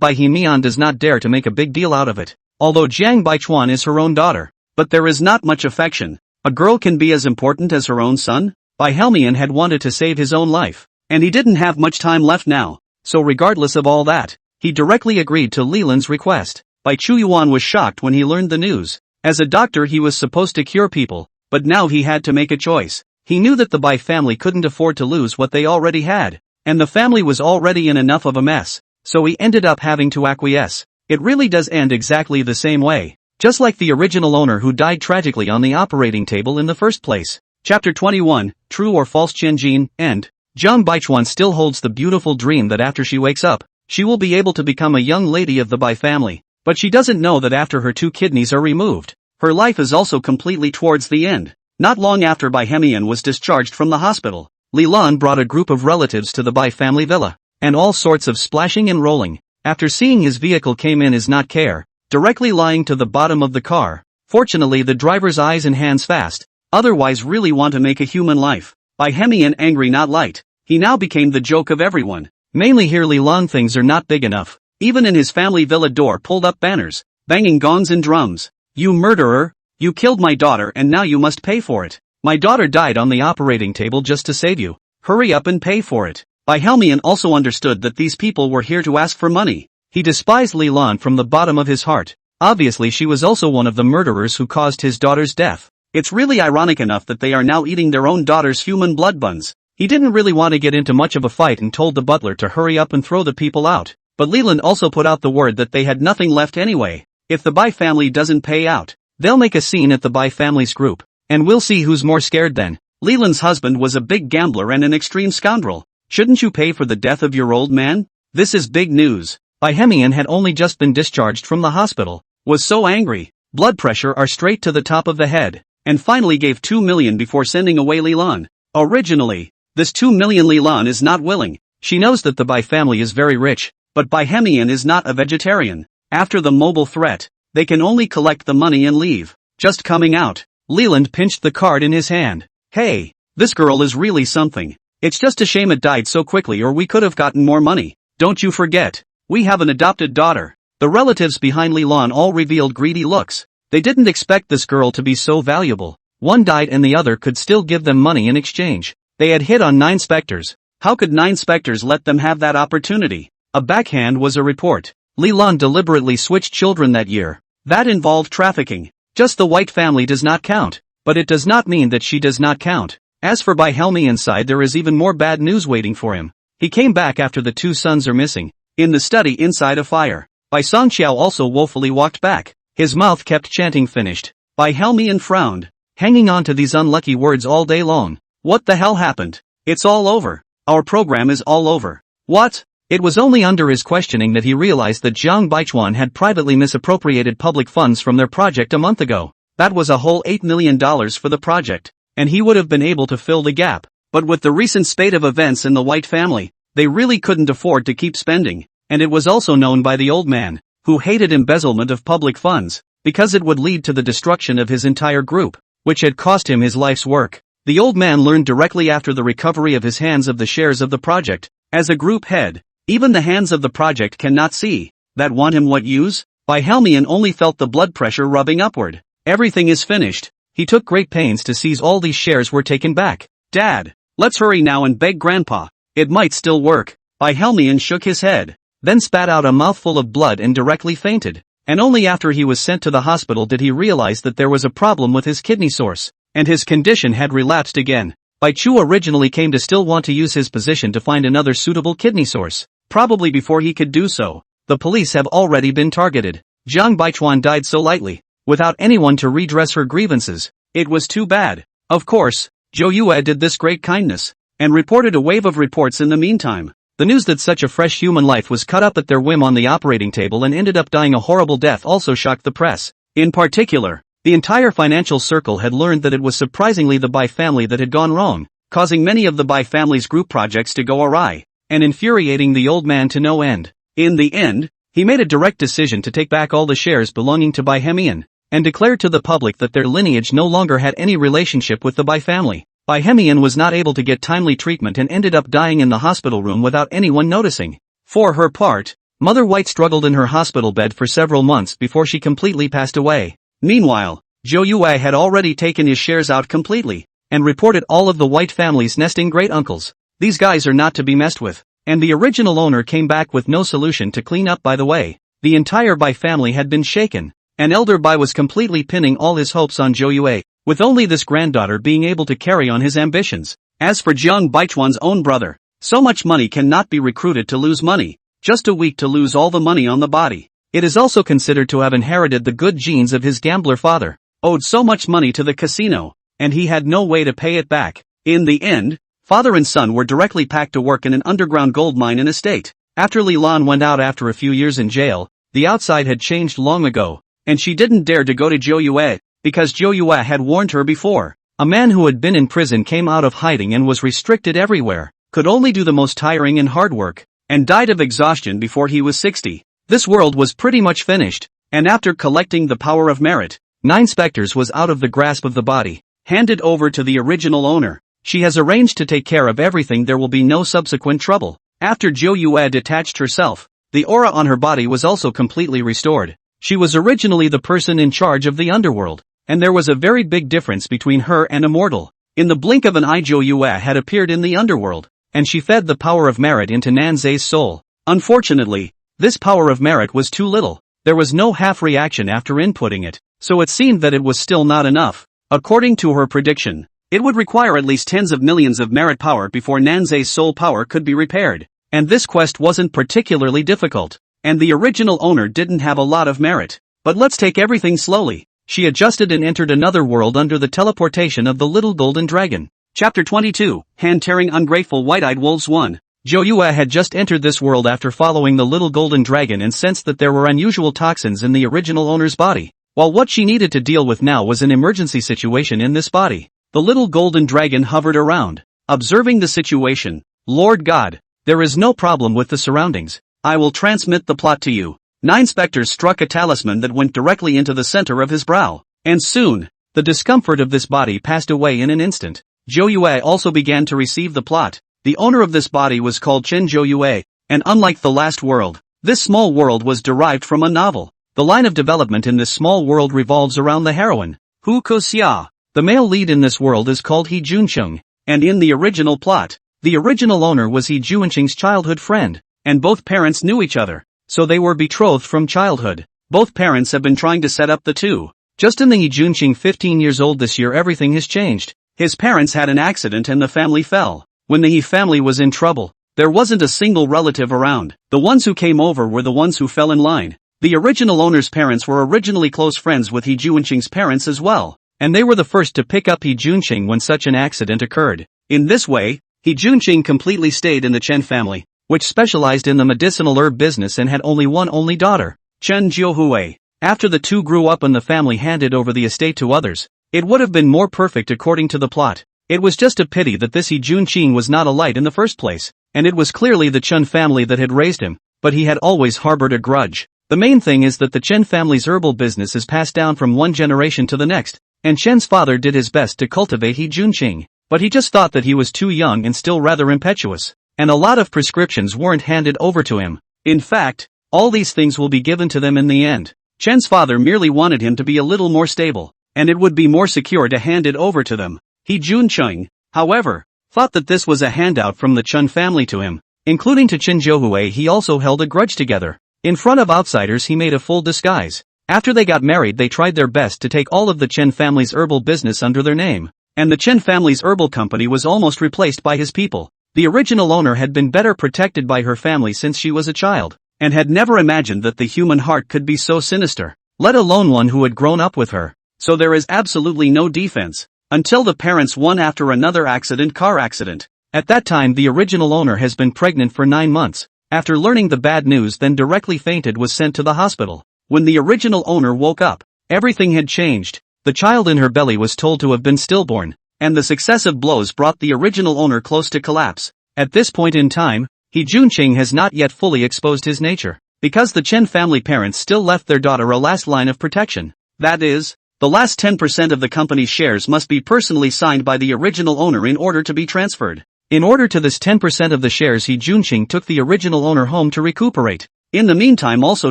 Bai Hemian does not dare to make a big deal out of it. Although Jiang Baichuan is her own daughter. But there is not much affection. A girl can be as important as her own son? Bai Helmian had wanted to save his own life. And he didn't have much time left now. So regardless of all that, he directly agreed to Leland's request. Bai Chuyuan was shocked when he learned the news. As a doctor he was supposed to cure people, but now he had to make a choice. He knew that the Bai family couldn't afford to lose what they already had. And the family was already in enough of a mess. So he ended up having to acquiesce. It really does end exactly the same way. Just like the original owner who died tragically on the operating table in the first place. Chapter 21, True or False Qianjin, End. Zhang Baichuan still holds the beautiful dream that after she wakes up, she will be able to become a young lady of the Bai family. But she doesn't know that after her 2 kidneys are removed, her life is also completely towards the end. Not long after Bai Hemian was discharged from the hospital, Li Lan brought a group of relatives to the Bai family villa, and all sorts of splashing and rolling. After seeing his vehicle came in is not care, directly lying to the bottom of the car. Fortunately the driver's eyes and hands fast, otherwise really want to make a human life. Bai Hemian angry not light, he now became the joke of everyone. Mainly here Li Lan things are not big enough. Even in his family villa door pulled up banners, banging gongs and drums. You murderer! You killed my daughter and now you must pay for it. My daughter died on the operating table just to save you. Hurry up and pay for it. Bai Helmian also understood that these people were here to ask for money. He despised Li Lan from the bottom of his heart. Obviously she was also one of the murderers who caused his daughter's death. It's really ironic enough that they are now eating their own daughter's human blood buns. He didn't really want to get into much of a fight and told the butler to hurry up and throw the people out. But Leland also put out the word that they had nothing left anyway. If the Bai family doesn't pay out, they'll make a scene at the Bai family's group. And we'll see who's more scared then. Leland's husband was a big gambler and an extreme scoundrel. Shouldn't you pay for the death of your old man? This is big news. Bai Hemian had only just been discharged from the hospital. Was so angry. Blood pressure are straight to the top of the head. And finally gave 2 million before sending away Li Lan. Originally, this 2 million Li Lan is not willing. She knows that the Bai family is very rich, but Bai Hemian is not a vegetarian. After the mobile threat, they can only collect the money and leave. Just coming out, Leland pinched the card in his hand. Hey, this girl is really something. It's just a shame it died so quickly or we could have gotten more money. Don't you forget, we have an adopted daughter. The relatives behind Li Lan all revealed greedy looks. They didn't expect this girl to be so valuable. One died and the other could still give them money in exchange. They had hit on 9 specters. How could 9 specters let them have that opportunity? A backhand was a report. Li Lan deliberately switched children that year. That involved trafficking. Just the white family does not count. But it does not mean that she does not count. As for Bai Helmian's side, there is even more bad news waiting for him. He came back after the 2 sons are missing. In the study inside a fire. Bai Songqiao also woefully walked back. His mouth kept chanting finished. Bai Helmian frowned. Hanging on to these unlucky words all day long. What the hell happened? It's all over. Our program is all over. What? It was only under his questioning that he realized that Zhang Baichuan had privately misappropriated public funds from their project a month ago. That was a whole $8 million for the project. And he would have been able to fill the gap. But with the recent spate of events in the White family, they really couldn't afford to keep spending. And it was also known by the old man, who hated embezzlement of public funds, because it would lead to the destruction of his entire group, which had cost him his life's work. The old man learned directly after the recovery of his hands of the shares of the project. As a group head, even the hands of the project cannot see. That want him what use? Bai Helmian only felt the blood pressure rubbing upward. Everything is finished. He took great pains to seize all these shares were taken back. Dad, let's hurry now and beg Grandpa. It might still work. Bai Helmian shook his head, then spat out a mouthful of blood and directly fainted. And only after he was sent to the hospital did he realize that there was a problem with his kidney source, and his condition had relapsed again. Bai Chu originally came to still want to use his position to find another suitable kidney source. Probably before he could do so, the police have already been targeted. Zhang Baichuan died so lightly, without anyone to redress her grievances. It was too bad. Of course, Zhou Yue did this great kindness, and reported a wave of reports in the meantime. The news that such a fresh human life was cut up at their whim on the operating table and ended up dying a horrible death also shocked the press. In particular, the entire financial circle had learned that it was surprisingly the Bai family that had gone wrong, causing many of the Bai family's group projects to go awry, and infuriating the old man to no end. In the end, he made a direct decision to take back all the shares belonging to Bai Hemian, and declared to the public that their lineage no longer had any relationship with the Bai family. Bai Hemian was not able to get timely treatment and ended up dying in the hospital room without anyone noticing. For her part, Mother White struggled in her hospital bed for several months before she completely passed away. Meanwhile, Zhou Yue had already taken his shares out completely, and reported all of the White family's nesting great-uncles. These guys are not to be messed with. And the original owner came back with no solution to clean up. By the way, the entire Bai family had been shaken, and Elder Bai was completely pinning all his hopes on Zhou Yue, with only this granddaughter being able to carry on his ambitions. As for Jiang Baichuan's own brother, so much money cannot be recruited to lose money, just a week to lose all the money on the body. It is also considered to have inherited the good genes of his gambler father, owed so much money to the casino, and he had no way to pay it back. In the end, father and son were directly packed to work in an underground gold mine in a state. After Li Lan went out after a few years in jail, the outside had changed long ago, and she didn't dare to go to Zhou Yue, because Zhou Yue had warned her before. A man who had been in prison came out of hiding and was restricted everywhere, could only do the most tiring and hard work, and died of exhaustion before he was 60. This world was pretty much finished, and after collecting the power of merit, 9 specters was out of the grasp of the body, handed over to the original owner. She has arranged to take care of everything. There will be no subsequent trouble. After Zhou Yue detached herself, the aura on her body was also completely restored. She was originally the person in charge of the underworld, and there was a very big difference between her and a mortal. In the blink of an eye Zhou Yue had appeared in the underworld, and she fed the power of merit into Nanzai's soul. Unfortunately, this power of merit was too little. There was no half reaction after inputting it, so it seemed that it was still not enough. According to her prediction, it would require at least tens of millions of merit power before Nanzai's soul power could be repaired. And this quest wasn't particularly difficult, and the original owner didn't have a lot of merit. But let's take everything slowly. She adjusted and entered another world under the teleportation of the little golden dragon. Chapter 22, Hand-Tearing Ungrateful White-Eyed Wolves 1. Zhou Yue had just entered this world after following the little golden dragon and sensed that there were unusual toxins in the original owner's body. While what she needed to deal with now was an emergency situation in this body. The little golden dragon hovered around, observing the situation. Lord God, there is no problem with the surroundings. I will transmit the plot to you. 9 specters struck a talisman that went directly into the center of his brow. And soon, the discomfort of this body passed away in an instant. Zhou Yue also began to receive the plot. The owner of this body was called Chen Zhou Yue, and unlike the last world, this small world was derived from a novel. The line of development in this small world revolves around the heroine, Hu Koxia. The male lead in this world is called He Juncheng, and in the original plot, the original owner was He Juncheng's childhood friend, and both parents knew each other, so they were betrothed from childhood. Both parents have been trying to set up the two. Just in the He Juncheng 15 years old this year everything has changed. His parents had an accident and the family fell. When the He family was in trouble, there wasn't a single relative around. The ones who came over were the ones who fell in line. The original owner's parents were originally close friends with He Juncheng's parents as well. And they were the first to pick up He Juncheng when such an accident occurred. In this way, He Juncheng completely stayed in the Chen family, which specialized in the medicinal herb business and had only one only daughter, Chen Jiuhui. After the two grew up and the family handed over the estate to others, it would have been more perfect according to the plot. It was just a pity that this He Juncheng was not a light in the first place, and it was clearly the Chen family that had raised him, but he had always harbored a grudge. The main thing is that the Chen family's herbal business is passed down from one generation to the next. And Chen's father did his best to cultivate He Juncheng, but he just thought that he was too young and still rather impetuous, and a lot of prescriptions weren't handed over to him. In fact, all these things will be given to them in the end. Chen's father merely wanted him to be a little more stable, and it would be more secure to hand it over to them. He Juncheng, however, thought that this was a handout from the Chun family to him, including to Chen Zhouhui. He also held a grudge together. In front of outsiders he made a full disguise. After they got married they tried their best to take all of the Chen family's herbal business under their name, and the Chen family's herbal company was almost replaced by his people. The original owner had been better protected by her family since she was a child, and had never imagined that the human heart could be so sinister, let alone one who had grown up with her. So there is absolutely no defense, until the parents one after another car accident. At that time the original owner has been pregnant for 9 months. After learning the bad news then directly fainted, was sent to the hospital. When the original owner woke up, everything had changed. The child in her belly was told to have been stillborn, and the successive blows brought the original owner close to collapse. At this point in time, He Junqing has not yet fully exposed his nature, because the Chen family parents still left their daughter a last line of protection. That is, the last 10% of the company's shares must be personally signed by the original owner in order to be transferred. In order to this 10% of the shares, He Junqing took the original owner home to recuperate. In the meantime also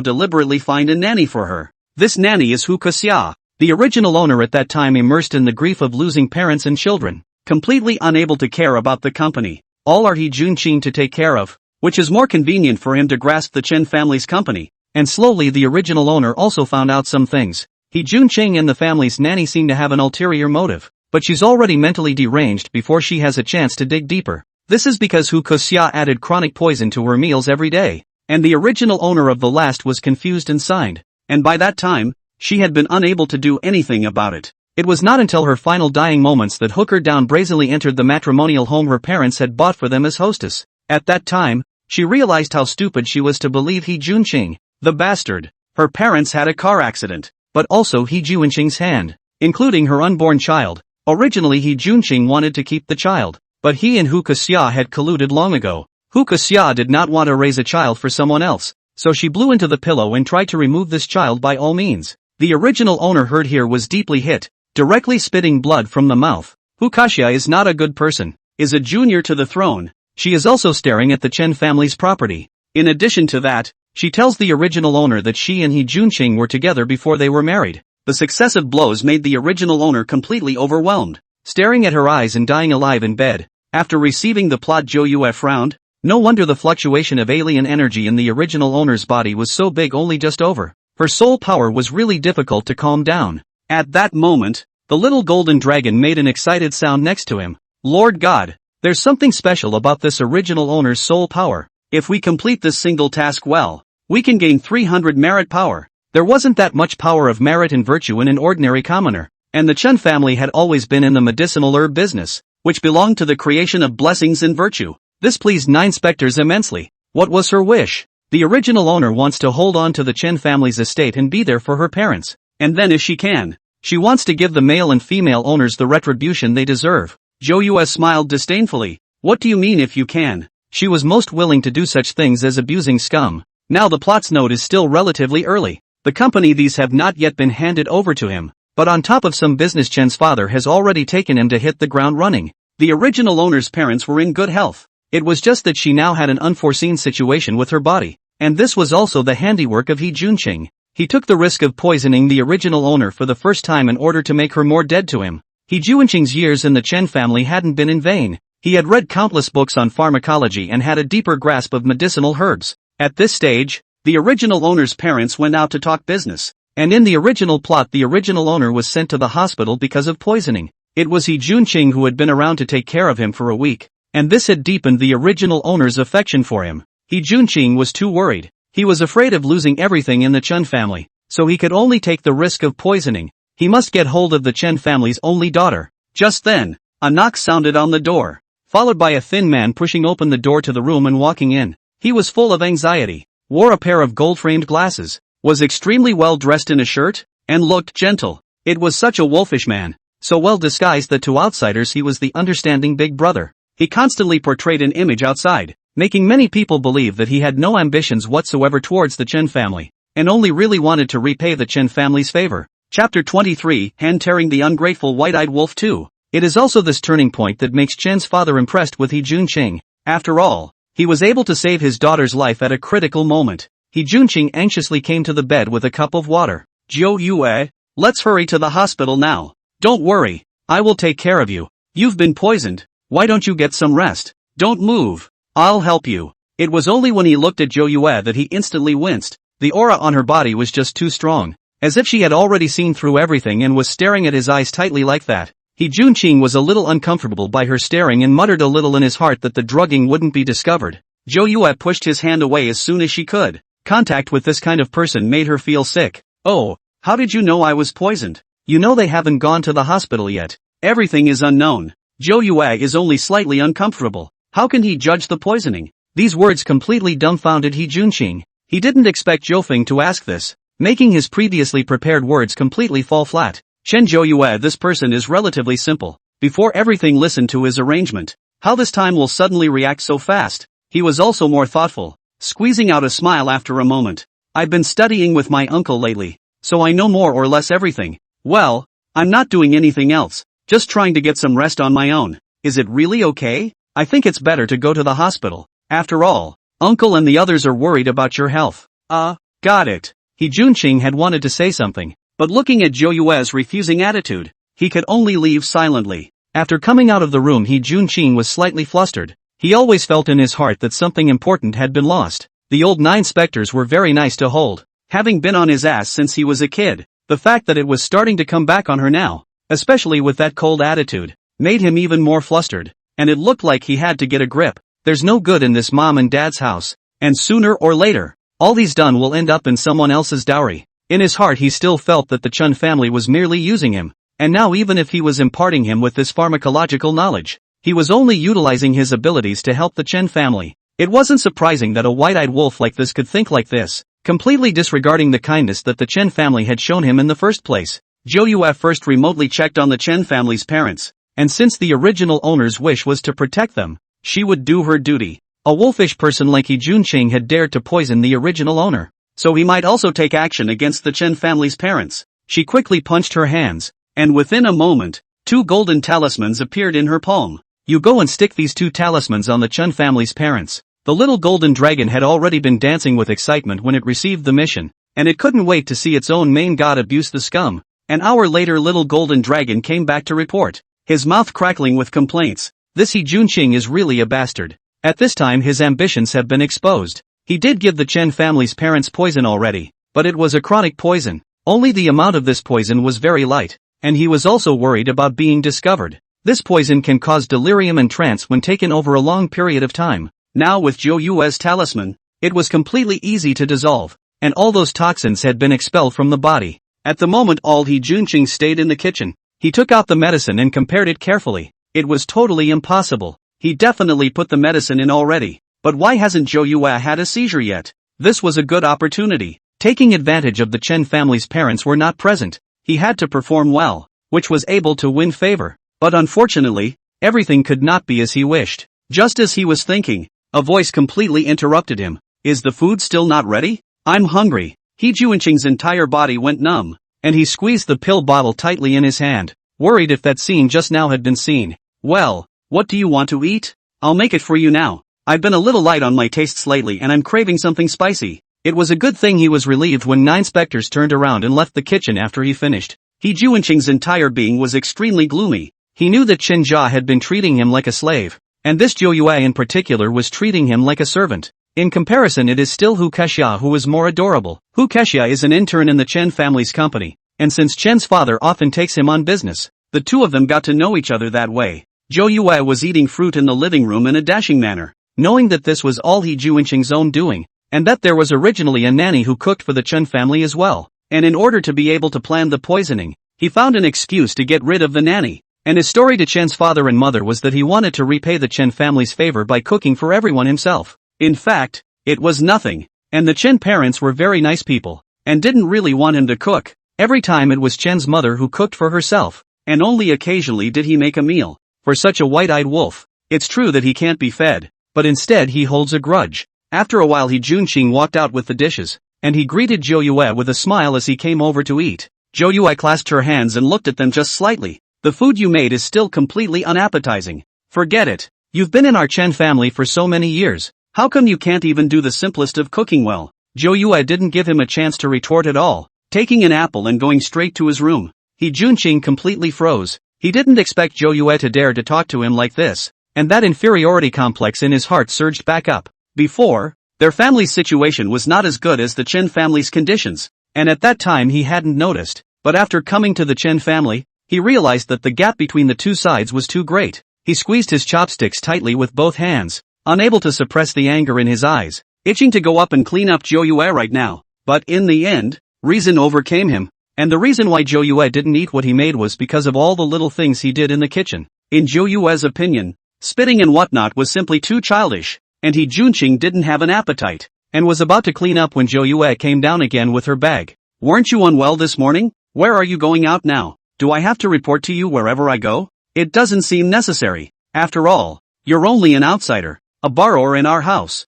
deliberately find a nanny for her. This nanny is Hu Kuxia, the original owner at that time immersed in the grief of losing parents and children, completely unable to care about the company. All are He Junqing to take care of, which is more convenient for him to grasp the Chen family's company. And slowly the original owner also found out some things. He Junqing and the family's nanny seem to have an ulterior motive, but she's already mentally deranged before she has a chance to dig deeper. This is because Hu Kuxia added chronic poison to her meals every day, and the original owner of the last was confused and signed, and by that time, she had been unable to do anything about it. It was not until her final dying moments that Hooker Down brazenly entered the matrimonial home her parents had bought for them as hostess. At that time, she realized how stupid she was to believe He Junqing, the bastard. Her parents had a car accident, but also He Junqing's hand, including her unborn child. Originally He Junqing wanted to keep the child, but he and Hu Kuxia had colluded long ago. Hu Kuxia did not want to raise a child for someone else, so she blew into the pillow and tried to remove this child by all means. The original owner heard here was deeply hit, directly spitting blood from the mouth. Hu Kuxia is not a good person, is a junior to the throne. She is also staring at the Chen family's property. In addition to that, she tells the original owner that she and He Junqing were together before they were married. The successive blows made the original owner completely overwhelmed, staring at her eyes and dying alive in bed. After receiving the plot Zhou Yue frowned. No wonder the fluctuation of alien energy in the original owner's body was so big only just over. Her soul power was really difficult to calm down. At that moment, the little golden dragon made an excited sound next to him. Lord God, there's something special about this original owner's soul power. If we complete this single task well, we can gain 300 merit power. There wasn't that much power of merit and virtue in an ordinary commoner, and the Chen family had always been in the medicinal herb business, which belonged to the creation of blessings and virtue. This pleased 9 specters immensely. What was her wish? The original owner wants to hold on to the Chen family's estate and be there for her parents, and then if she can, she wants to give the male and female owners the retribution they deserve. Zhou Yue smiled disdainfully. What do you mean if you can? She was most willing to do such things as abusing scum. Now the plot's note is still relatively early. The company these have not yet been handed over to him, but on top of some business Chen's father has already taken him to hit the ground running. The original owner's parents were in good health. It was just that she now had an unforeseen situation with her body, and this was also the handiwork of He Junqing. He took the risk of poisoning the original owner for the first time in order to make her more dead to him. He Junqing's years in the Chen family hadn't been in vain. He had read countless books on pharmacology and had a deeper grasp of medicinal herbs. At this stage, the original owner's parents went out to talk business, and in the original plot the original owner was sent to the hospital because of poisoning. It was He Junqing who had been around to take care of him for a week, and this had deepened the original owner's affection for him. He Junqing was too worried. He was afraid of losing everything in the Chen family, so he could only take the risk of poisoning. He must get hold of the Chen family's only daughter. Just then, a knock sounded on the door, followed by a thin man pushing open the door to the room and walking in. He was full of anxiety, wore a pair of gold-framed glasses, was extremely well dressed in a shirt, and looked gentle. It was such a wolfish man, so well disguised that to outsiders he was the understanding big brother. He constantly portrayed an image outside, making many people believe that he had no ambitions whatsoever towards the Chen family, and only really wanted to repay the Chen family's favor. Chapter 23, Hand-Tearing the Ungrateful White-Eyed Wolf 2. It is also this turning point that makes Chen's father impressed with He Junqing. After all, he was able to save his daughter's life at a critical moment. He Junqing anxiously came to the bed with a cup of water. Zhou Yue, let's hurry to the hospital now. Don't worry, I will take care of you. You've been poisoned, why don't you get some rest? Don't move, I'll help you. It was only when he looked at Zhou Yue that he instantly winced. The aura on her body was just too strong, as if she had already seen through everything and was staring at his eyes tightly like that. He Junqing was a little uncomfortable by her staring and muttered a little in his heart that the drugging wouldn't be discovered. Zhou Yue pushed his hand away as soon as she could. Contact with this kind of person made her feel sick. Oh, how did you know I was poisoned? You know they haven't gone to the hospital yet. Everything is unknown. Zhou Yue is only slightly uncomfortable. How can he judge the poisoning? These words completely dumbfounded He Junqing. He didn't expect Zhou Feng to ask this, making his previously prepared words completely fall flat. Chen Zhou Yue, this person is relatively simple. Before everything listened to his arrangement. How this time will suddenly react so fast? He was also more thoughtful, squeezing out a smile after a moment. I've been studying with my uncle lately, so I know more or less everything. Well, I'm not doing anything else, just trying to get some rest on my own. Is it really okay? I think it's better to go to the hospital. After all, uncle and the others are worried about your health. Got it. He Junqing had wanted to say something, but looking at Zhou Yue's refusing attitude, he could only leave silently. After coming out of the room, He Junqing was slightly flustered. He always felt in his heart that something important had been lost. The old 9 specters were very nice to hold, having been on his ass since he was a kid. The fact that it was starting to come back on her now, especially with that cold attitude, made him even more flustered, and it looked like he had to get a grip. There's no good in this mom and dad's house, and sooner or later, all he's done will end up in someone else's dowry. In his heart he still felt that the Chun family was merely using him, and now even if he was imparting him with this pharmacological knowledge, he was only utilizing his abilities to help the Chen family. It wasn't surprising that a white-eyed wolf like this could think like this, completely disregarding the kindness that the Chen family had shown him in the first place. Zhou Yue first remotely checked on the Chen family's parents, and since the original owner's wish was to protect them, she would do her duty. A wolfish person like He Junqing had dared to poison the original owner, so he might also take action against the Chen family's parents. She quickly punched her hands, and within a moment, 2 golden talismans appeared in her palm. You go and stick these 2 talismans on the Chen family's parents. The little golden dragon had already been dancing with excitement when it received the mission, and it couldn't wait to see its own main god abuse the scum. An hour later, little golden dragon came back to report, his mouth crackling with complaints. This He Junqing is really a bastard. At this time his ambitions have been exposed. He did give the Chen family's parents poison already, but it was a chronic poison. Only the amount of this poison was very light, and he was also worried about being discovered. This poison can cause delirium and trance when taken over a long period of time. Now with Zhou Yue's talisman, it was completely easy to dissolve, and all those toxins had been expelled from the body. At the moment all He Junqing stayed in the kitchen. He took out the medicine and compared it carefully. It was totally impossible. He definitely put the medicine in already. But why hasn't Zhou Yue had a seizure yet? This was a good opportunity. Taking advantage of the Chen family's parents were not present, he had to perform well, which was able to win favor. But unfortunately, everything could not be as he wished. Just as he was thinking, a voice completely interrupted him. Is the food still not ready? I'm hungry. He Junqing's entire body went numb, and he squeezed the pill bottle tightly in his hand, worried if that scene just now had been seen. Well, what do you want to eat? I'll make it for you now. I've been a little light on my tastes lately and I'm craving something spicy. It was a good thing he was relieved when 9 specters turned around and left the kitchen after he finished. He Junqing's entire being was extremely gloomy. He knew that Chen Jia had been treating him like a slave, and this Zhou Yue in particular was treating him like a servant. In comparison, it is still Hu Kexia who is more adorable. Hu Kexia is an intern in the Chen family's company, and since Chen's father often takes him on business, the two of them got to know each other that way. Zhou Yue was eating fruit in the living room in a dashing manner, knowing that this was all He Junqing's own doing, and that there was originally a nanny who cooked for the Chen family as well. And in order to be able to plan the poisoning, he found an excuse to get rid of the nanny. And his story to Chen's father and mother was that he wanted to repay the Chen family's favor by cooking for everyone himself. In fact, it was nothing, and the Chen parents were very nice people, and didn't really want him to cook. Every time it was Chen's mother who cooked for herself, and only occasionally did he make a meal. For such a white-eyed wolf, it's true that he can't be fed, but instead he holds a grudge. After a while He Junqing walked out with the dishes, and he greeted Zhou Yue with a smile as he came over to eat. Zhou Yue clasped her hands and looked at them just slightly. The food you made is still completely unappetizing. Forget it. You've been in our Chen family for so many years. How come you can't even do the simplest of cooking well? Zhou Yue didn't give him a chance to retort at all, taking an apple and going straight to his room. He Junqing completely froze. He didn't expect Zhou Yue to dare to talk to him like this, and that inferiority complex in his heart surged back up. Before, their family's situation was not as good as the Chen family's conditions, and at that time he hadn't noticed, but after coming to the Chen family, he realized that the gap between the two sides was too great. He squeezed his chopsticks tightly with both hands, unable to suppress the anger in his eyes, itching to go up and clean up Zhou Yue right now. But in the end, reason overcame him, and the reason why Zhou Yue didn't eat what he made was because of all the little things he did in the kitchen. In Zhou Yue's opinion, spitting and whatnot was simply too childish, and he Junqing didn't have an appetite, and was about to clean up when Zhou Yue came down again with her bag. Weren't you unwell this morning? Where are you going out now? Do I have to report to you wherever I go? It doesn't seem necessary. After all, you're only an outsider, a borrower in our house.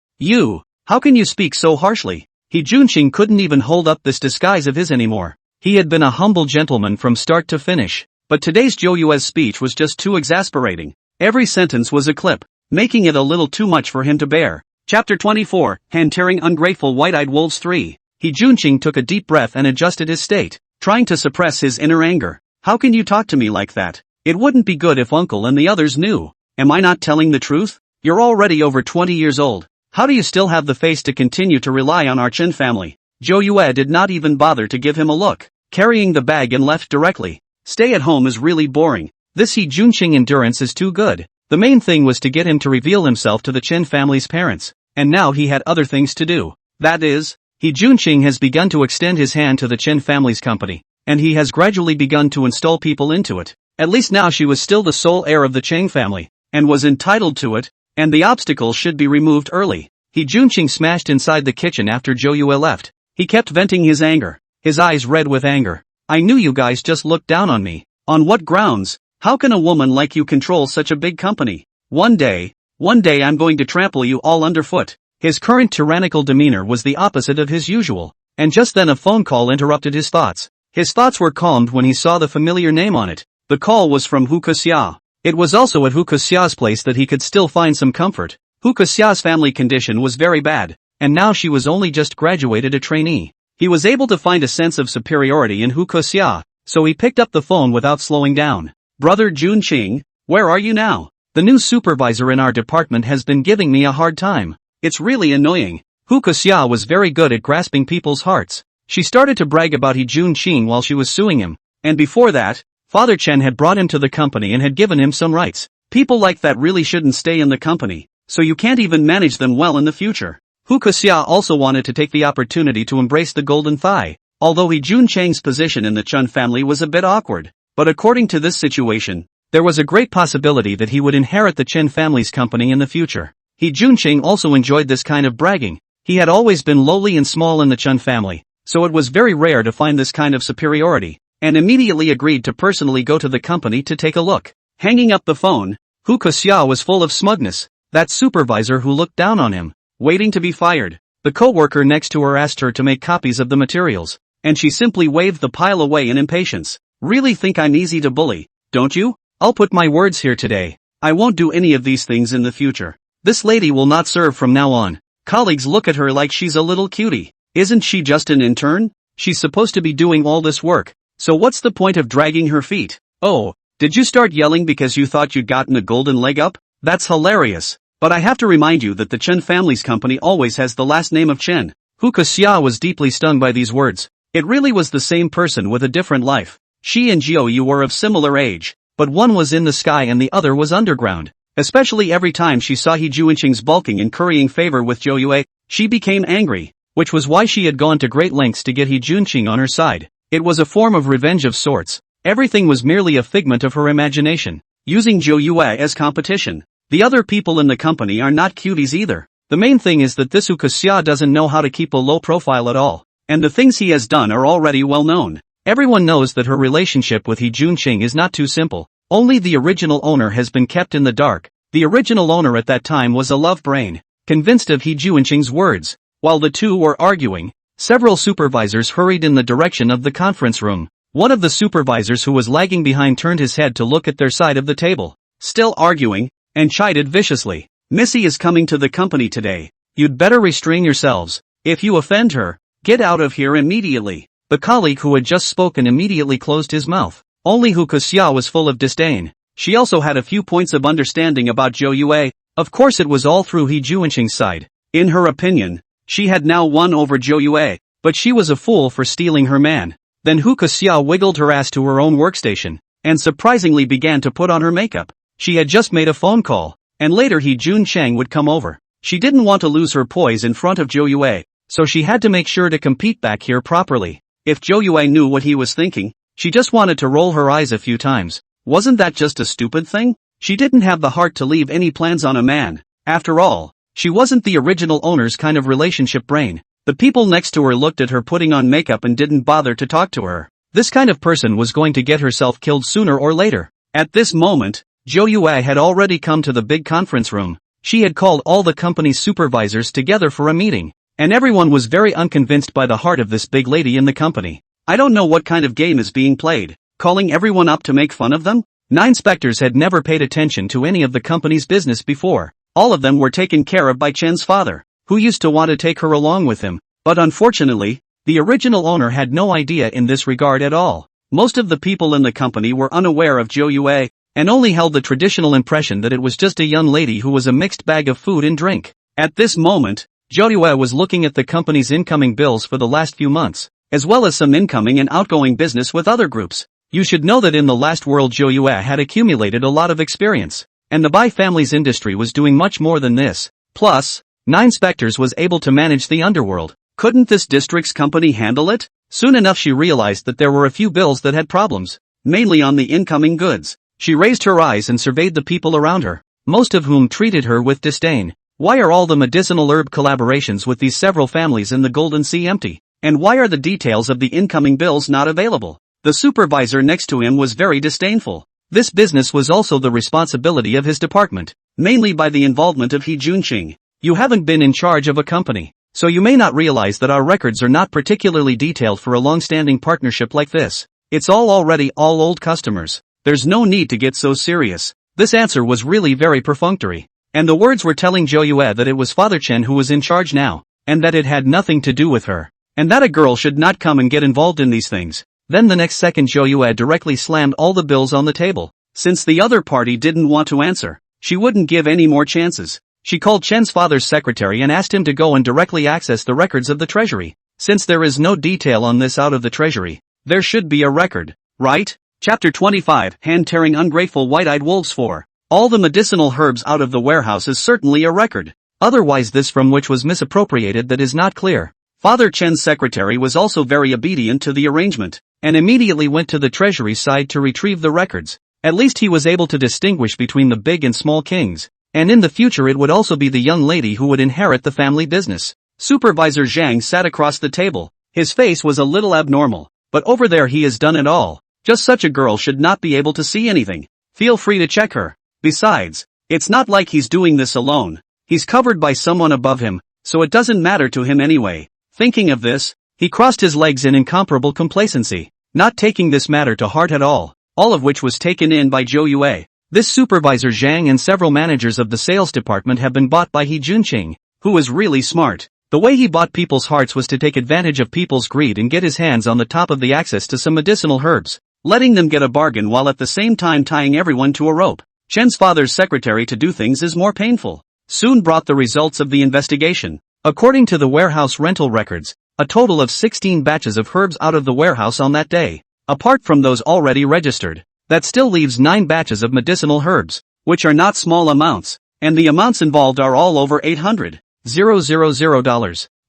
How can you speak so harshly? He Junqing couldn't even hold up this disguise of his anymore. He had been a humble gentleman from start to finish, but today's Zhou Yue's speech was just too exasperating. Every sentence was a clip, making it a little too much for him to bear. Chapter 24, Hand-Tearing Ungrateful White-Eyed Wolves 3. He Junqing took a deep breath and adjusted his state, trying to suppress his inner anger. How can you talk to me like that? It wouldn't be good if Uncle and the others knew. Am I not telling the truth? You're already over 20 years old. How do you still have the face to continue to rely on our Chen family? Zhou Yue did not even bother to give him a look, carrying the bag and left directly. Stay at home is really boring. This He Junqing endurance is too good. The main thing was to get him to reveal himself to the Chen family's parents, and now he had other things to do. That is, He Junqing has begun to extend his hand to the Chen family's company, and he has gradually begun to install people into it. At least now she was still the sole heir of the Cheng family, and was entitled to it, and the obstacles should be removed early. He Junqing smashed inside the kitchen after Zhou Yue left. He kept venting his anger, his eyes red with anger. I knew you guys just looked down on me. On what grounds? How can a woman like you control such a big company? One day I'm going to trample you all underfoot. His current tyrannical demeanor was the opposite of his usual, and just then a phone call interrupted his thoughts. His thoughts were calmed when he saw the familiar name on it. The call was from Hu Kexia. It was also at Hu Kexia's place that he could still find some comfort. Hu Kexia's family condition was very bad, and now she was only just graduated a trainee. He was able to find a sense of superiority in Hu Kexia, so he picked up the phone without slowing down. Brother Junqing, where are you now? The new supervisor in our department has been giving me a hard time. It's really annoying. Hu Kexia was very good at grasping people's hearts. She started to brag about He Junqing while she was suing him, and before that, Father Chen had brought him to the company and had given him some rights. People like that really shouldn't stay in the company, so you can't even manage them well in the future. Hu Kexia also wanted to take the opportunity to embrace the golden thigh, although He Junqing's position in the Chen family was a bit awkward. But according to this situation, there was a great possibility that he would inherit the Chen family's company in the future. He Junqing also enjoyed this kind of bragging. He had always been lowly and small in the Chen family, so it was very rare to find this kind of superiority, and immediately agreed to personally go to the company to take a look. Hanging up the phone, Hu Kexia was full of smugness. That supervisor who looked down on him, waiting to be fired. The co-worker next to her asked her to make copies of the materials, and she simply waved the pile away in impatience. Really think I'm easy to bully, don't you? I'll put my words here today. I won't do any of these things in the future. This lady will not serve from now on. Colleagues look at her like she's a little cutie. Isn't she just an intern? She's supposed to be doing all this work. So what's the point of dragging her feet? Oh, did you start yelling because you thought you'd gotten a golden leg up? That's hilarious. But I have to remind you that the Chen family's company always has the last name of Chen. Hu Kexia was deeply stung by these words. It really was the same person with a different life. She and Zhou Yu were of similar age, but one was in the sky and the other was underground. Especially every time she saw He Junqing's bulking and currying favor with Zhou Yue, she became angry, which was why she had gone to great lengths to get He Junqing on her side. It was a form of revenge of sorts. Everything was merely a figment of her imagination, using Zhou Yue as competition. The other people in the company are not cuties either. The main thing is that this Hu Kexia doesn't know how to keep a low profile at all, and the things he has done are already well known. Everyone knows that her relationship with He Junqing is not too simple. Only the original owner has been kept in the dark. The original owner at that time was a love brain, convinced of He Junqing's words. While the two were arguing, several supervisors hurried in the direction of the conference room. One of the supervisors who was lagging behind turned his head to look at their side of the table, still arguing, and chided viciously. Missy is coming to the company today. You'd better restrain yourselves. If you offend her, get out of here immediately. The colleague who had just spoken immediately closed his mouth. Only Hu Kuxia was full of disdain. She also had a few points of understanding about Zhou Yue. Of course it was all through He Juanqing's side. In her opinion, she had now won over Zhou Yue, but she was a fool for stealing her man. Then Hu Kuxia wiggled her ass to her own workstation, and surprisingly began to put on her makeup. She had just made a phone call, and later He Junqiang would come over. She didn't want to lose her poise in front of Zhou Yue, so she had to make sure to compete back here properly. If Zhou Yue knew what he was thinking, she just wanted to roll her eyes a few times. Wasn't that just a stupid thing? She didn't have the heart to leave any plans on a man. After all, she wasn't the original owner's kind of relationship brain. The people next to her looked at her putting on makeup and didn't bother to talk to her. This kind of person was going to get herself killed sooner or later. At this moment, Zhou Yue had already come to the big conference room. She had called all the company's supervisors together for a meeting, and everyone was very unconvinced by the heart of this big lady in the company. I don't know what kind of game is being played, calling everyone up to make fun of them? 9 specters had never paid attention to any of the company's business before. All of them were taken care of by Chen's father, who used to want to take her along with him, but unfortunately, the original owner had no idea in this regard at all. Most of the people in the company were unaware of Zhou Yue, and only held the traditional impression that it was just a young lady who was a mixed bag of food and drink. At this moment, Zhou Yue was looking at the company's incoming bills for the last few months, as well as some incoming and outgoing business with other groups. You should know that in the last world Zhou Yue had accumulated a lot of experience, and the Bai family's industry was doing much more than this. Plus, 9 specters was able to manage the underworld. Couldn't this district's company handle it? Soon enough she realized that there were a few bills that had problems, mainly on the incoming goods. She raised her eyes and surveyed the people around her, most of whom treated her with disdain. Why are all the medicinal herb collaborations with these several families in the Golden Sea empty? And why are the details of the incoming bills not available? The supervisor next to him was very disdainful. This business was also the responsibility of his department, mainly by the involvement of He Junqing. You haven't been in charge of a company, so you may not realize that our records are not particularly detailed for a long-standing partnership like this. It's already all old customers. There's no need to get so serious. This answer was really very perfunctory, and the words were telling Zhou Yue that it was Father Chen who was in charge now, and that it had nothing to do with her, and that a girl should not come and get involved in these things. Then the next second Zhou Yue directly slammed all the bills on the table. Since the other party didn't want to answer, she wouldn't give any more chances. She called Chen's father's secretary and asked him to go and directly access the records of the treasury. Since there is no detail on this out of the treasury, there should be a record, right? Chapter 25, Hand-tearing ungrateful white-eyed wolves. 4. All the medicinal herbs out of the warehouse is certainly a record. Otherwise this from which was misappropriated that is not clear. Father Chen's secretary was also very obedient to the arrangement, and immediately went to the treasury side to retrieve the records. At least he was able to distinguish between the big and small kings, and in the future it would also be the young lady who would inherit the family business. Supervisor Zhang sat across the table. His face was a little abnormal, but over there he has done it all. Just such a girl should not be able to see anything. Feel free to check her. Besides, it's not like he's doing this alone. He's covered by someone above him, so it doesn't matter to him anyway. Thinking of this, he crossed his legs in incomparable complacency, not taking this matter to heart at all of which was taken in by Zhou Yue. This supervisor Zhang and several managers of the sales department have been bought by He Junqing, who is really smart. The way he bought people's hearts was to take advantage of people's greed and get his hands on the top of the access to some medicinal herbs, letting them get a bargain while at the same time tying everyone to a rope. Chen's father's secretary to do things is more painful. Soon brought the results of the investigation. According to the warehouse rental records, a total of 16 batches of herbs out of the warehouse on that day. Apart from those already registered, that still leaves 9 batches of medicinal herbs, which are not small amounts, and the amounts involved are all over $800,000.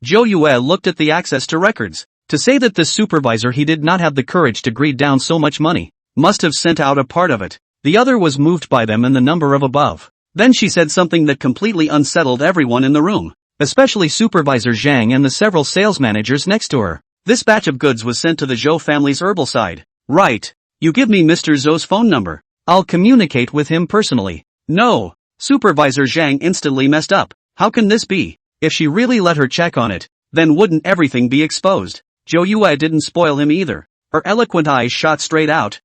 Zhou Yue looked at the access to records. To say that this supervisor he did not have the courage to greed down so much money, must have sent out a part of it. The other was moved by them and the number of above. Then she said something that completely unsettled everyone in the room, especially Supervisor Zhang and the several sales managers next to her. This batch of goods was sent to the Zhou family's herbal side. Right. You give me Mr. Zhou's phone number. I'll communicate with him personally. No. Supervisor Zhang instantly messed up. How can this be? If she really let her check on it, then wouldn't everything be exposed? Zhou Yue didn't spoil him either. Her eloquent eyes shot straight out.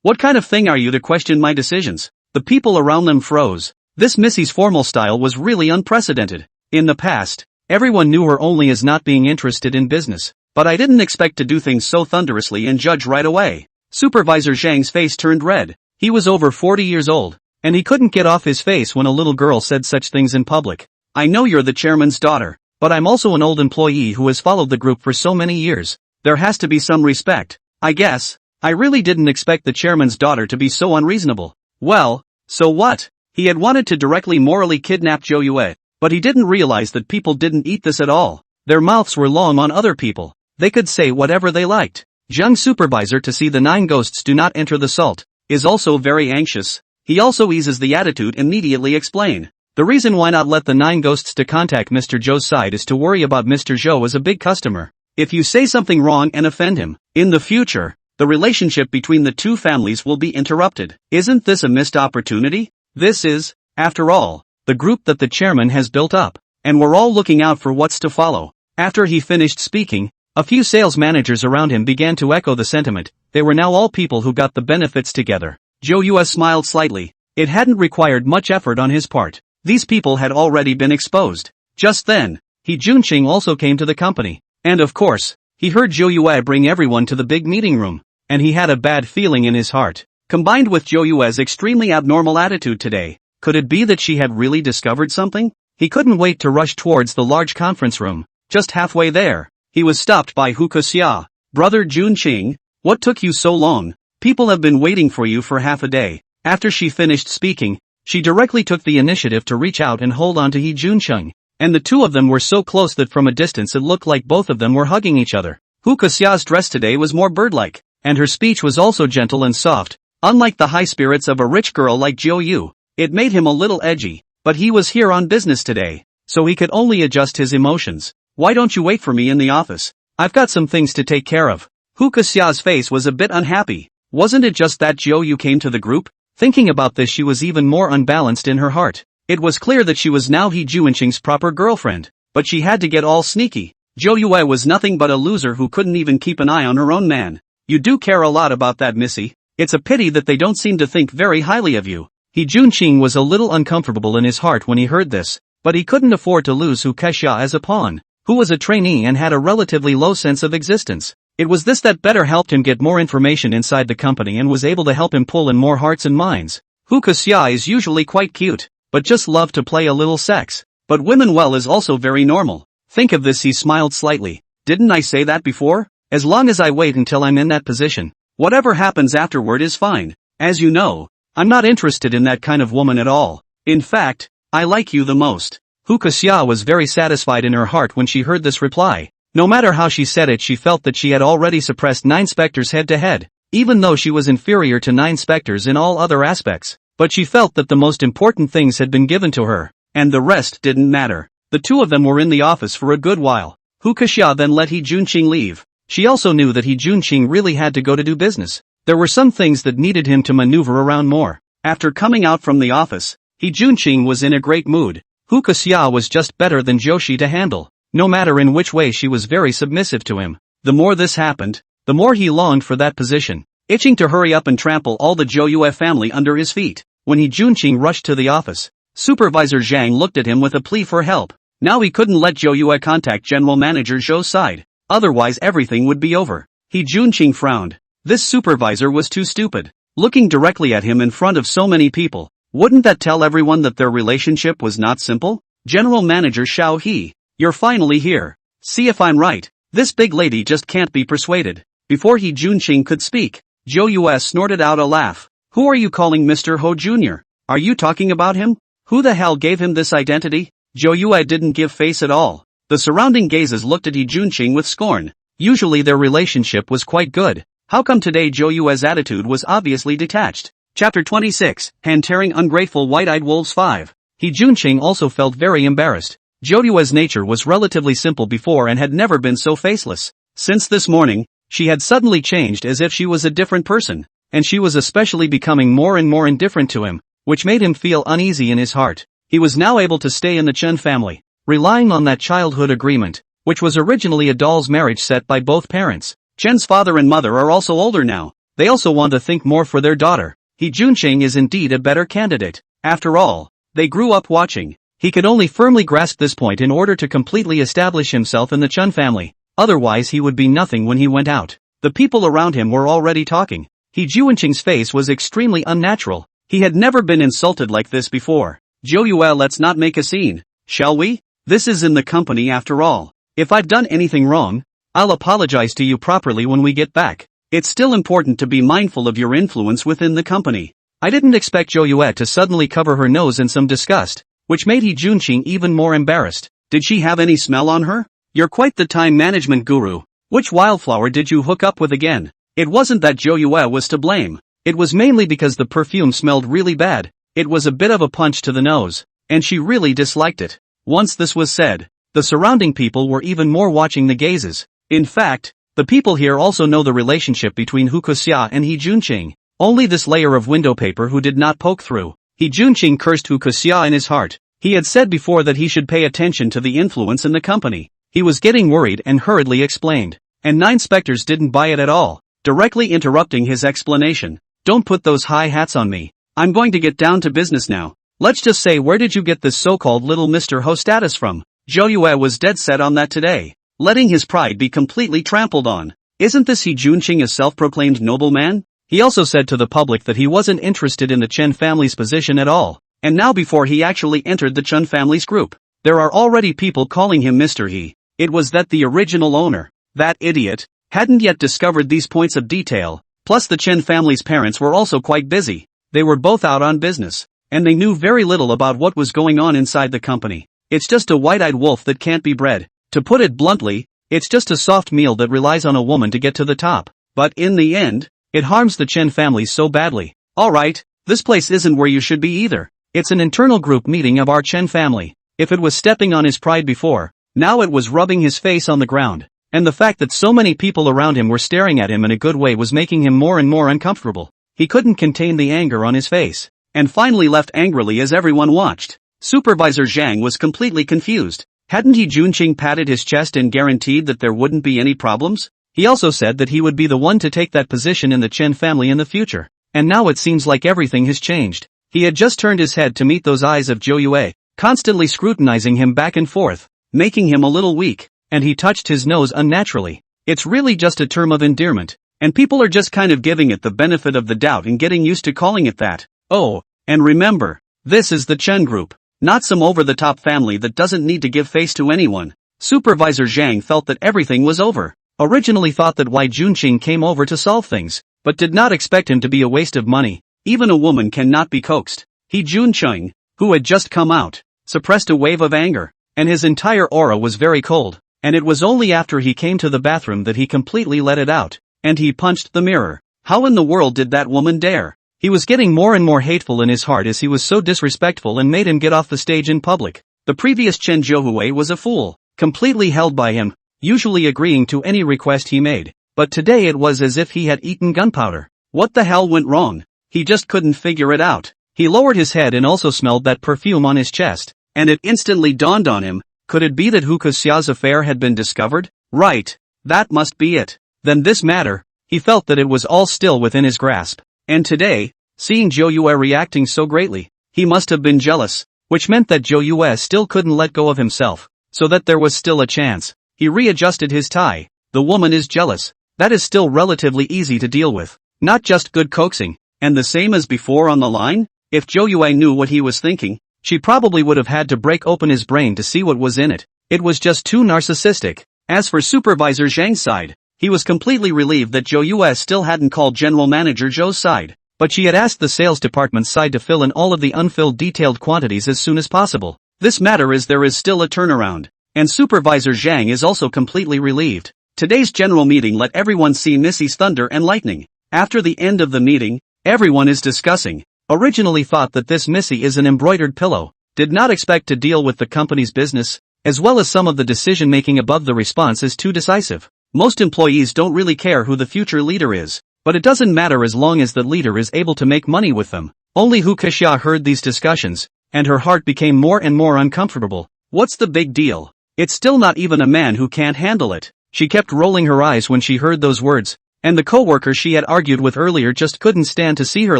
What kind of thing are you to question my decisions? The people around them froze. This Missy's formal style was really unprecedented. In the past, Everyone knew her only as not being interested in business, but I didn't expect to do things so thunderously and judge right away. Supervisor Zhang's face turned red. He was over 40 years old, and he couldn't get off his face when a little girl said such things in public. I know you're the chairman's daughter, but I'm also an old employee who has followed the group for so many years. There has to be some respect, I guess. I really didn't expect the chairman's daughter to be so unreasonable. Well, so what? He had wanted to directly morally kidnap Zhou Yue, but he didn't realize that people didn't eat this at all. Their mouths were long on other people. They could say whatever they liked. Zhang's supervisor to see the 9 ghosts do not enter the salt is also very anxious. He also eases the attitude immediately explain. The reason why not let the 9 ghosts to contact Mr. Zhou's side is to worry about Mr. Zhou as a big customer. If you say something wrong and offend him, in the future, the relationship between the two families will be interrupted. Isn't this a missed opportunity? This is, after all, the group that the chairman has built up, and we're all looking out for what's to follow. After he finished speaking, a few sales managers around him began to echo the sentiment. They were now all people who got the benefits together. Zhou Yue smiled slightly. It hadn't required much effort on his part. These people had already been exposed. Just then, He Junqing also came to the company. And of course, he heard Zhou Yue bring everyone to the big meeting room, and he had a bad feeling in his heart. Combined with Zhou Yue's extremely abnormal attitude today, could it be that she had really discovered something? He couldn't wait to rush towards the large conference room. Just halfway there, he was stopped by Hu Xia. Brother Junqing, what took you so long? People have been waiting for you for half a day. After she finished speaking, she directly took the initiative to reach out and hold on to He Junqing. And the two of them were so close that from a distance it looked like both of them were hugging each other. Hu Xia's dress today was more bird-like, and her speech was also gentle and soft. Unlike the high spirits of a rich girl like Zhou Yu, it made him a little edgy, but he was here on business today, so he could only adjust his emotions. Why don't you wait for me in the office? I've got some things to take care of. Hu Xia's face was a bit unhappy. Wasn't it just that Zhou Yu came to the group? Thinking about this, she was even more unbalanced in her heart. It was clear that she was now He Junqing's proper girlfriend, but she had to get all sneaky. Zhou Yue was nothing but a loser who couldn't even keep an eye on her own man. You do care a lot about that, Missy. It's a pity that they don't seem to think very highly of you. He Junqing was a little uncomfortable in his heart when he heard this, but he couldn't afford to lose Hu Xia as a pawn, who was a trainee and had a relatively low sense of existence. It was this that better helped him get more information inside the company and was able to help him pull in more hearts and minds. Hu Xia is usually quite cute, but just loved to play a little sex. But women well is also very normal. Think of this, he smiled slightly. Didn't I say that before? As long as I wait until I'm in that position, whatever happens afterward is fine. As you know, I'm not interested in that kind of woman at all. In fact, I like you the most. Hu Xia was very satisfied in her heart when she heard this reply. No matter how she said it, she felt that she had already suppressed 9 specters head to head, even though she was inferior to 9 specters in all other aspects. But she felt that the most important things had been given to her, and the rest didn't matter. The two of them were in the office for a good while. Hu Xia then let He Junqing leave. She also knew that He Junqing really had to go to do business. There were some things that needed him to maneuver around more. After coming out from the office, He Junqing was in a great mood. Hu Xia was just better than Joshi to handle. No matter in which way, she was very submissive to him. The more this happened, the more he longed for that position, itching to hurry up and trample all the Zhou Yue family under his feet. When He Junqing rushed to the office, Supervisor Zhang looked at him with a plea for help. Now he couldn't let Zhou Yue contact General Manager Zhou's side, otherwise everything would be over. He Junqing frowned. This supervisor was too stupid. Looking directly at him in front of so many people, wouldn't that tell everyone that their relationship was not simple? General Manager Xiao He, you're finally here. See if I'm right. This big lady just can't be persuaded. Before He Junqing could speak, Zhou Yue snorted out a laugh. Who are you calling Mr. Ho Jr.? Are you talking about him? Who the hell gave him this identity? Zhou Yue didn't give face at all. The surrounding gazes looked at He Junqing with scorn. Usually their relationship was quite good. How come today Zhou Yue's attitude was obviously detached? Chapter 26, Hand-Tearing Ungrateful White-Eyed Wolves 5. He Junqing also felt very embarrassed. Zhou Yue's nature was relatively simple before and had never been so faceless. Since this morning, she had suddenly changed as if she was a different person. And she was especially becoming more and more indifferent to him, which made him feel uneasy in his heart. He was now able to stay in the Chen family, relying on that childhood agreement, which was originally a doll's marriage set by both parents. Chen's father and mother are also older now. They also want to think more for their daughter. He Junqing is indeed a better candidate. After all, they grew up watching He could only firmly grasp this point in order to completely establish himself in the Chun family, otherwise he would be nothing when he went out. The people around him were already talking. He Juanqing's face was extremely unnatural. He had never been insulted like this before. Zhou Yue, let's not make a scene, shall we? This is in the company after all. If I've done anything wrong, I'll apologize to you properly when we get back. It's still important to be mindful of your influence within the company. I didn't expect Zhou Yue to suddenly cover her nose in some disgust, which made He Junqing even more embarrassed. Did she have any smell on her? You're quite the time management guru. Which wildflower did you hook up with again? It wasn't that Zhou Yue was to blame. It was mainly because the perfume smelled really bad. It was a bit of a punch to the nose, and she really disliked it. Once this was said, the surrounding people were even more watching the gazes. In fact, the people here also know the relationship between Hu Kuxia and He Junqing. Only this layer of window paper who did not poke through. He Junqing cursed Hu Kuxia in his heart. He had said before that he should pay attention to the influence in the company. He was getting worried and hurriedly explained. And 9 specters didn't buy it at all, directly interrupting his explanation. Don't put those high hats on me. I'm going to get down to business now. Let's just say, where did you get this so-called little Mr. Ho status from? Zhou Yue was dead set on that today, letting his pride be completely trampled on. Isn't this He Junqing a self-proclaimed nobleman? He also said to the public that he wasn't interested in the Chen family's position at all, and now before he actually entered the Chen family's group, there are already people calling him Mr. He. It was that the original owner, that idiot, hadn't yet discovered these points of detail, plus the Chen family's parents were also quite busy. They were both out on business, and they knew very little about what was going on inside the company. It's just a white-eyed wolf that can't be bred. To put it bluntly, it's just a soft meal that relies on a woman to get to the top. But in the end, it harms the Chen family so badly. Alright, this place isn't where you should be either. It's an internal group meeting of our Chen family. If it was stepping on his pride before, now it was rubbing his face on the ground. And the fact that so many people around him were staring at him in a good way was making him more and more uncomfortable. He couldn't contain the anger on his face, and finally left angrily as everyone watched. Supervisor Zhang was completely confused. Hadn't He Junqing patted his chest and guaranteed that there wouldn't be any problems? He also said that he would be the one to take that position in the Chen family in the future. And now it seems like everything has changed. He had just turned his head to meet those eyes of Zhou Yue, constantly scrutinizing him back and forth, making him a little weak, and he touched his nose unnaturally. It's really just a term of endearment, and people are just kind of giving it the benefit of the doubt and getting used to calling it that. Oh, and remember, this is the Chen group, not some over-the-top family that doesn't need to give face to anyone. Supervisor Zhang felt that everything was over. Originally thought that Wei Junqing came over to solve things, but did not expect him to be a waste of money. Even a woman cannot be coaxed. He Junqing, who had just come out, suppressed a wave of anger, and his entire aura was very cold, and it was only after he came to the bathroom that he completely let it out, and he punched the mirror. How in the world did that woman dare? He was getting more and more hateful in his heart as he was so disrespectful and made him get off the stage in public. The previous Chen Zhouhui was a fool, completely held by him, usually agreeing to any request he made, but today it was as if he had eaten gunpowder. What the hell went wrong? He just couldn't figure it out. He lowered his head and also smelled that perfume on his chest, and it instantly dawned on him, could it be that Hu Kuxia's affair had been discovered? Right, that must be it. Then this matter, he felt that it was all still within his grasp. And today, seeing Zhou Yue reacting so greatly, he must have been jealous, which meant that Zhou Yue still couldn't let go of himself, so that there was still a chance. He readjusted his tie. The woman is jealous. That is still relatively easy to deal with. Not just good coaxing. And the same as before on the line? If Zhou Yue knew what he was thinking, she probably would have had to break open his brain to see what was in it. It was just too narcissistic. As for Supervisor Zhang's side, he was completely relieved that Zhou Yue still hadn't called General Manager Zhou's side, but she had asked the sales department's side to fill in all of the unfilled detailed quantities as soon as possible. This matter is there is still a turnaround, and Supervisor Zhang is also completely relieved. Today's general meeting let everyone see Missy's thunder and lightning. After the end of the meeting, everyone is discussing. Originally thought that this Missy is an embroidered pillow, did not expect to deal with the company's business, as well as some of the decision-making above the response is too decisive. Most employees don't really care who the future leader is, but it doesn't matter as long as the leader is able to make money with them. Only Hu Kexia heard these discussions, and her heart became more and more uncomfortable. What's the big deal? It's still not even a man who can't handle it. She kept rolling her eyes when she heard those words, and the co-worker she had argued with earlier just couldn't stand to see her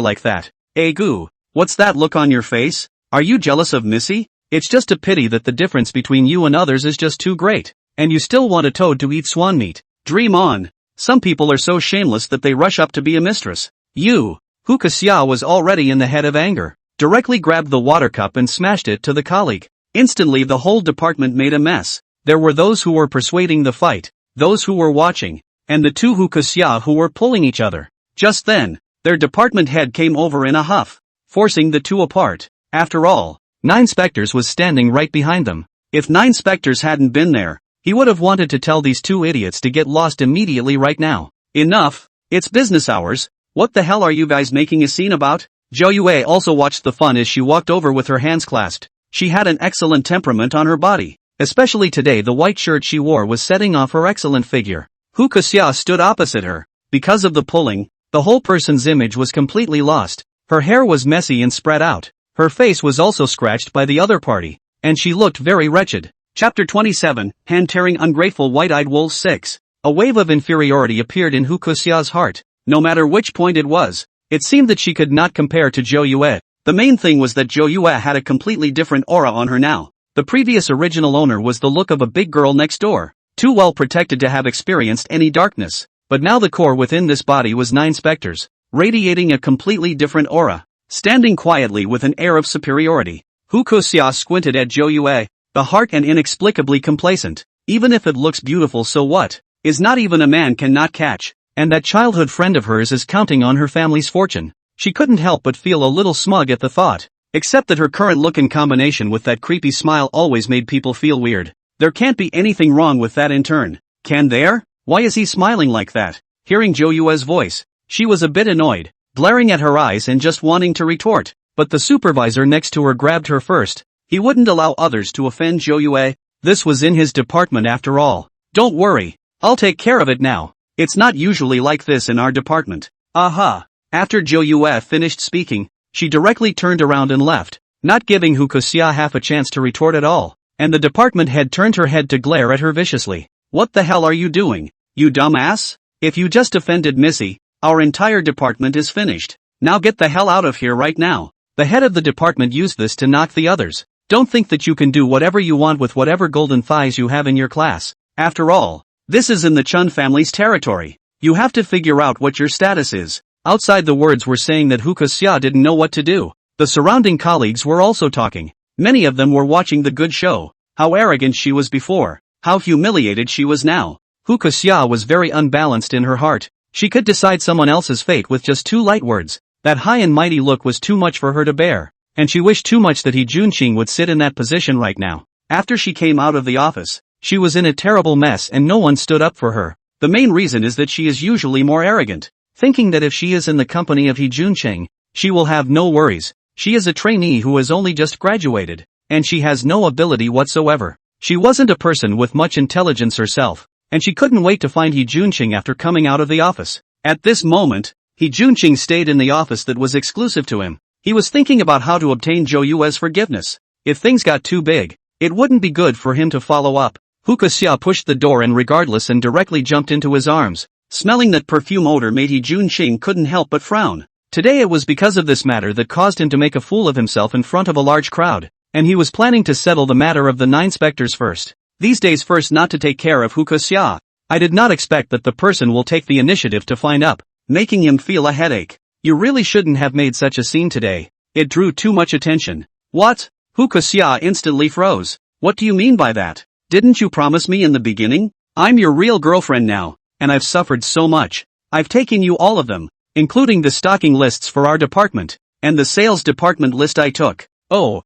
like that. Hey Gu, what's that look on your face? Are you jealous of Missy? It's just a pity that the difference between you and others is just too great. And you still want a toad to eat swan meat. Dream on. Some people are so shameless that they rush up to be a mistress. You. Hukaxia was already in the head of anger. Directly grabbed the water cup and smashed it to the colleague. Instantly the whole department made a mess. There were those who were persuading the fight, those who were watching, and the two Hukaxia who were pulling each other. Just then, their department head came over in a huff, forcing the two apart. After all, 9 Spectres was standing right behind them. If 9 Spectres hadn't been there, he would have wanted to tell these two idiots to get lost immediately right now. Enough, it's business hours. What the hell are you guys making a scene about? Zhou Yue also watched the fun as she walked over with her hands clasped. She had an excellent temperament on her body. Especially today the white shirt she wore was setting off her excellent figure. Hukaxia stood opposite her. Because of the pulling, the whole person's image was completely lost. Her hair was messy and spread out. Her face was also scratched by the other party. And she looked very wretched. Chapter 27, Hand-Tearing Ungrateful White-Eyed Wolves 6. A wave of inferiority appeared in Hukaxia's heart. No matter which point it was, it seemed that she could not compare to Zhou Yue. The main thing was that Zhou Yue had a completely different aura on her now. The previous original owner was the look of a big girl next door, too well protected to have experienced any darkness. But now the core within this body was 9 Spectres, radiating a completely different aura, standing quietly with an air of superiority. Hukaxia squinted at Zhou Yue, the heart and inexplicably complacent. Even if it looks beautiful, so what? Is not even a man cannot catch. And that childhood friend of hers is counting on her family's fortune. She couldn't help but feel a little smug at the thought. Except that her current look in combination with that creepy smile always made people feel weird. There can't be anything wrong with that in turn. Can there? Why is he smiling like that? Hearing Zhou Yue's voice, she was a bit annoyed, glaring at her eyes and just wanting to retort. But the supervisor next to her grabbed her first. He wouldn't allow others to offend Zhou Yue. This was in his department after all. Don't worry, I'll take care of it now. It's not usually like this in our department. Aha. After Zhou Yue finished speaking, she directly turned around and left, not giving Hukaxia half a chance to retort at all. And the department head turned her head to glare at her viciously. What the hell are you doing, you dumbass? If you just offended Missy, our entire department is finished. Now get the hell out of here right now. The head of the department used this to knock the others. Don't think that you can do whatever you want with whatever golden thighs you have in your class. After all, this is in the Chun family's territory. You have to figure out what your status is. Outside the words were saying that Hukaxia didn't know what to do. The surrounding colleagues were also talking. Many of them were watching the good show. How arrogant she was before. How humiliated she was now. Hukaxia was very unbalanced in her heart. She could decide someone else's fate with just 2 light words. That high and mighty look was too much for her to bear. And she wished too much that He Junqing would sit in that position right now. After she came out of the office, she was in a terrible mess and no one stood up for her. The main reason is that she is usually more arrogant, thinking that if she is in the company of He Junqing, she will have no worries. She is a trainee who has only just graduated, and she has no ability whatsoever. She wasn't a person with much intelligence herself, and she couldn't wait to find He Junqing after coming out of the office. At this moment, He Junqing stayed in the office that was exclusive to him. He was thinking about how to obtain Zhou Yue's forgiveness. If things got too big, it wouldn't be good for him to follow up. Hukaxia pushed the door and regardless and directly jumped into his arms. Smelling that perfume odor made He Junqing couldn't help but frown. Today it was because of this matter that caused him to make a fool of himself in front of a large crowd, and he was planning to settle the matter of the 9 Spectres first. These days first not to take care of Hukaxia. I did not expect that the person will take the initiative to find up, making him feel a headache. You really shouldn't have made such a scene today. It drew too much attention. What? Hukaxia instantly froze. What do you mean by that? Didn't you promise me in the beginning? I'm your real girlfriend now, and I've suffered so much. I've taken you all of them, including the stocking lists for our department, and the sales department list I took. Oh,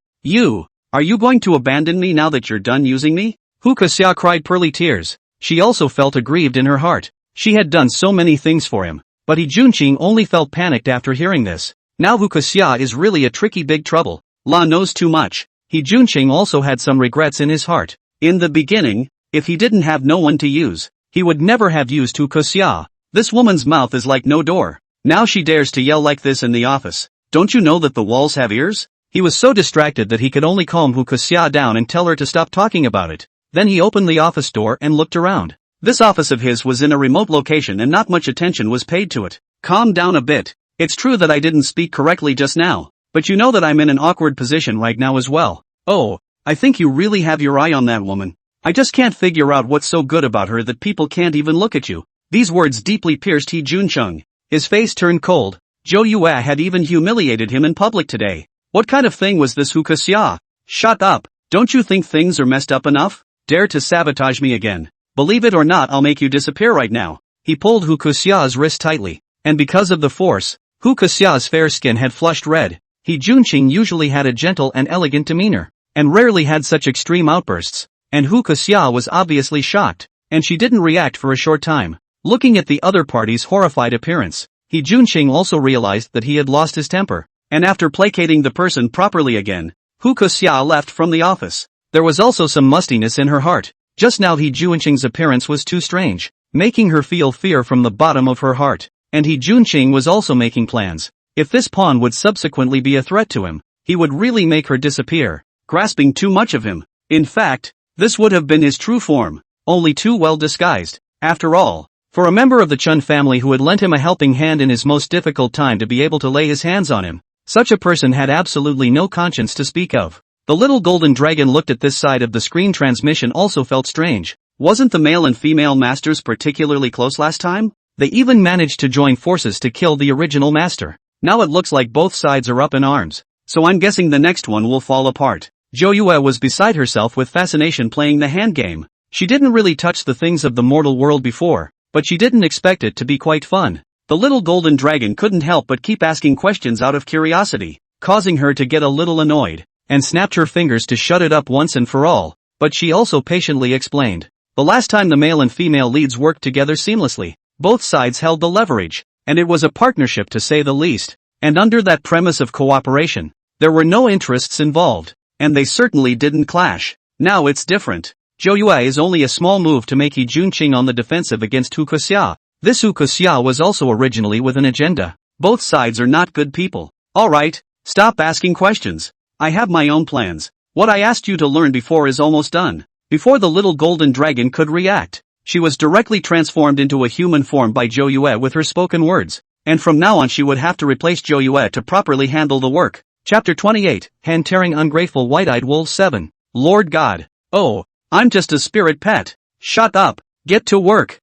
are you going to abandon me now that you're done using me? Hukaxia cried pearly tears. She also felt aggrieved in her heart. She had done so many things for him, but He Junqing only felt panicked after hearing this. Now Hukaxia is really a tricky big trouble. La knows too much. He Junqing also had some regrets in his heart. In the beginning, if he didn't have no one to use, he would never have used Hukaxia. This woman's mouth is like no door. Now she dares to yell like this in the office. Don't you know that the walls have ears? He was so distracted that he could only calm Hukaxia down and tell her to stop talking about it. Then he opened the office door and looked around. This office of his was in a remote location and not much attention was paid to it. Calm down a bit. It's true that I didn't speak correctly just now, but you know that I'm in an awkward position right now as well. Oh, I think you really have your eye on that woman. I just can't figure out what's so good about her that people can't even look at you. These words deeply pierced Hee Jun-chung. His face turned cold. Zhou Yue had even humiliated him in public today. What kind of thing was this Hu Xia? Shut up. Don't you think things are messed up enough? Dare to sabotage me again. Believe it or not, I'll make you disappear right now. He pulled Hu Xia's wrist tightly, and because of the force, Hu Xia's fair skin had flushed red. Hee Junqing usually had a gentle and elegant demeanor, and rarely had such extreme outbursts, and Hu Xia was obviously shocked, and she didn't react for a short time. Looking at the other party's horrified appearance, Hee Junqing also realized that he had lost his temper, and after placating the person properly again, Hu Xia left from the office. There was also some mustiness in her heart. Just now Hee Junqing's appearance was too strange, making her feel fear from the bottom of her heart, and Hee Junqing was also making plans. If this pawn would subsequently be a threat to him, he would really make her disappear, grasping too much of him. In fact, this would have been his true form, only too well disguised. After all, for a member of the Chun family who had lent him a helping hand in his most difficult time to be able to lay his hands on him, such a person had absolutely no conscience to speak of. The little golden dragon looked at this side of the screen transmission also felt strange. Wasn't the male and female masters particularly close last time? They even managed to join forces to kill the original master. Now it looks like both sides are up in arms, so I'm guessing the next one will fall apart. Zhou Yue was beside herself with fascination playing the hand game. She didn't really touch the things of the mortal world before, but she didn't expect it to be quite fun. The little golden dragon couldn't help but keep asking questions out of curiosity, causing her to get a little annoyed, and snapped her fingers to shut it up once and for all, but she also patiently explained. The last time the male and female leads worked together seamlessly, both sides held the leverage, and it was a partnership to say the least, and under that premise of cooperation, there were no interests involved, and they certainly didn't clash. Now it's different. Zhou Yue is only a small move to make Hee Junqing on the defensive against Hu Xia. This Hu Xia was also originally with an agenda. Both sides are not good people. Alright, stop asking questions. I have my own plans. What I asked you to learn before is almost done. Before the little golden dragon could react, she was directly transformed into a human form by Zhou Yue with her spoken words, and from now on she would have to replace Zhou Yue to properly handle the work. Chapter 28, Hand-Tearing Ungrateful White-Eyed Wolves 7. Lord God. Oh, I'm just a spirit pet. Shut up. Get to work.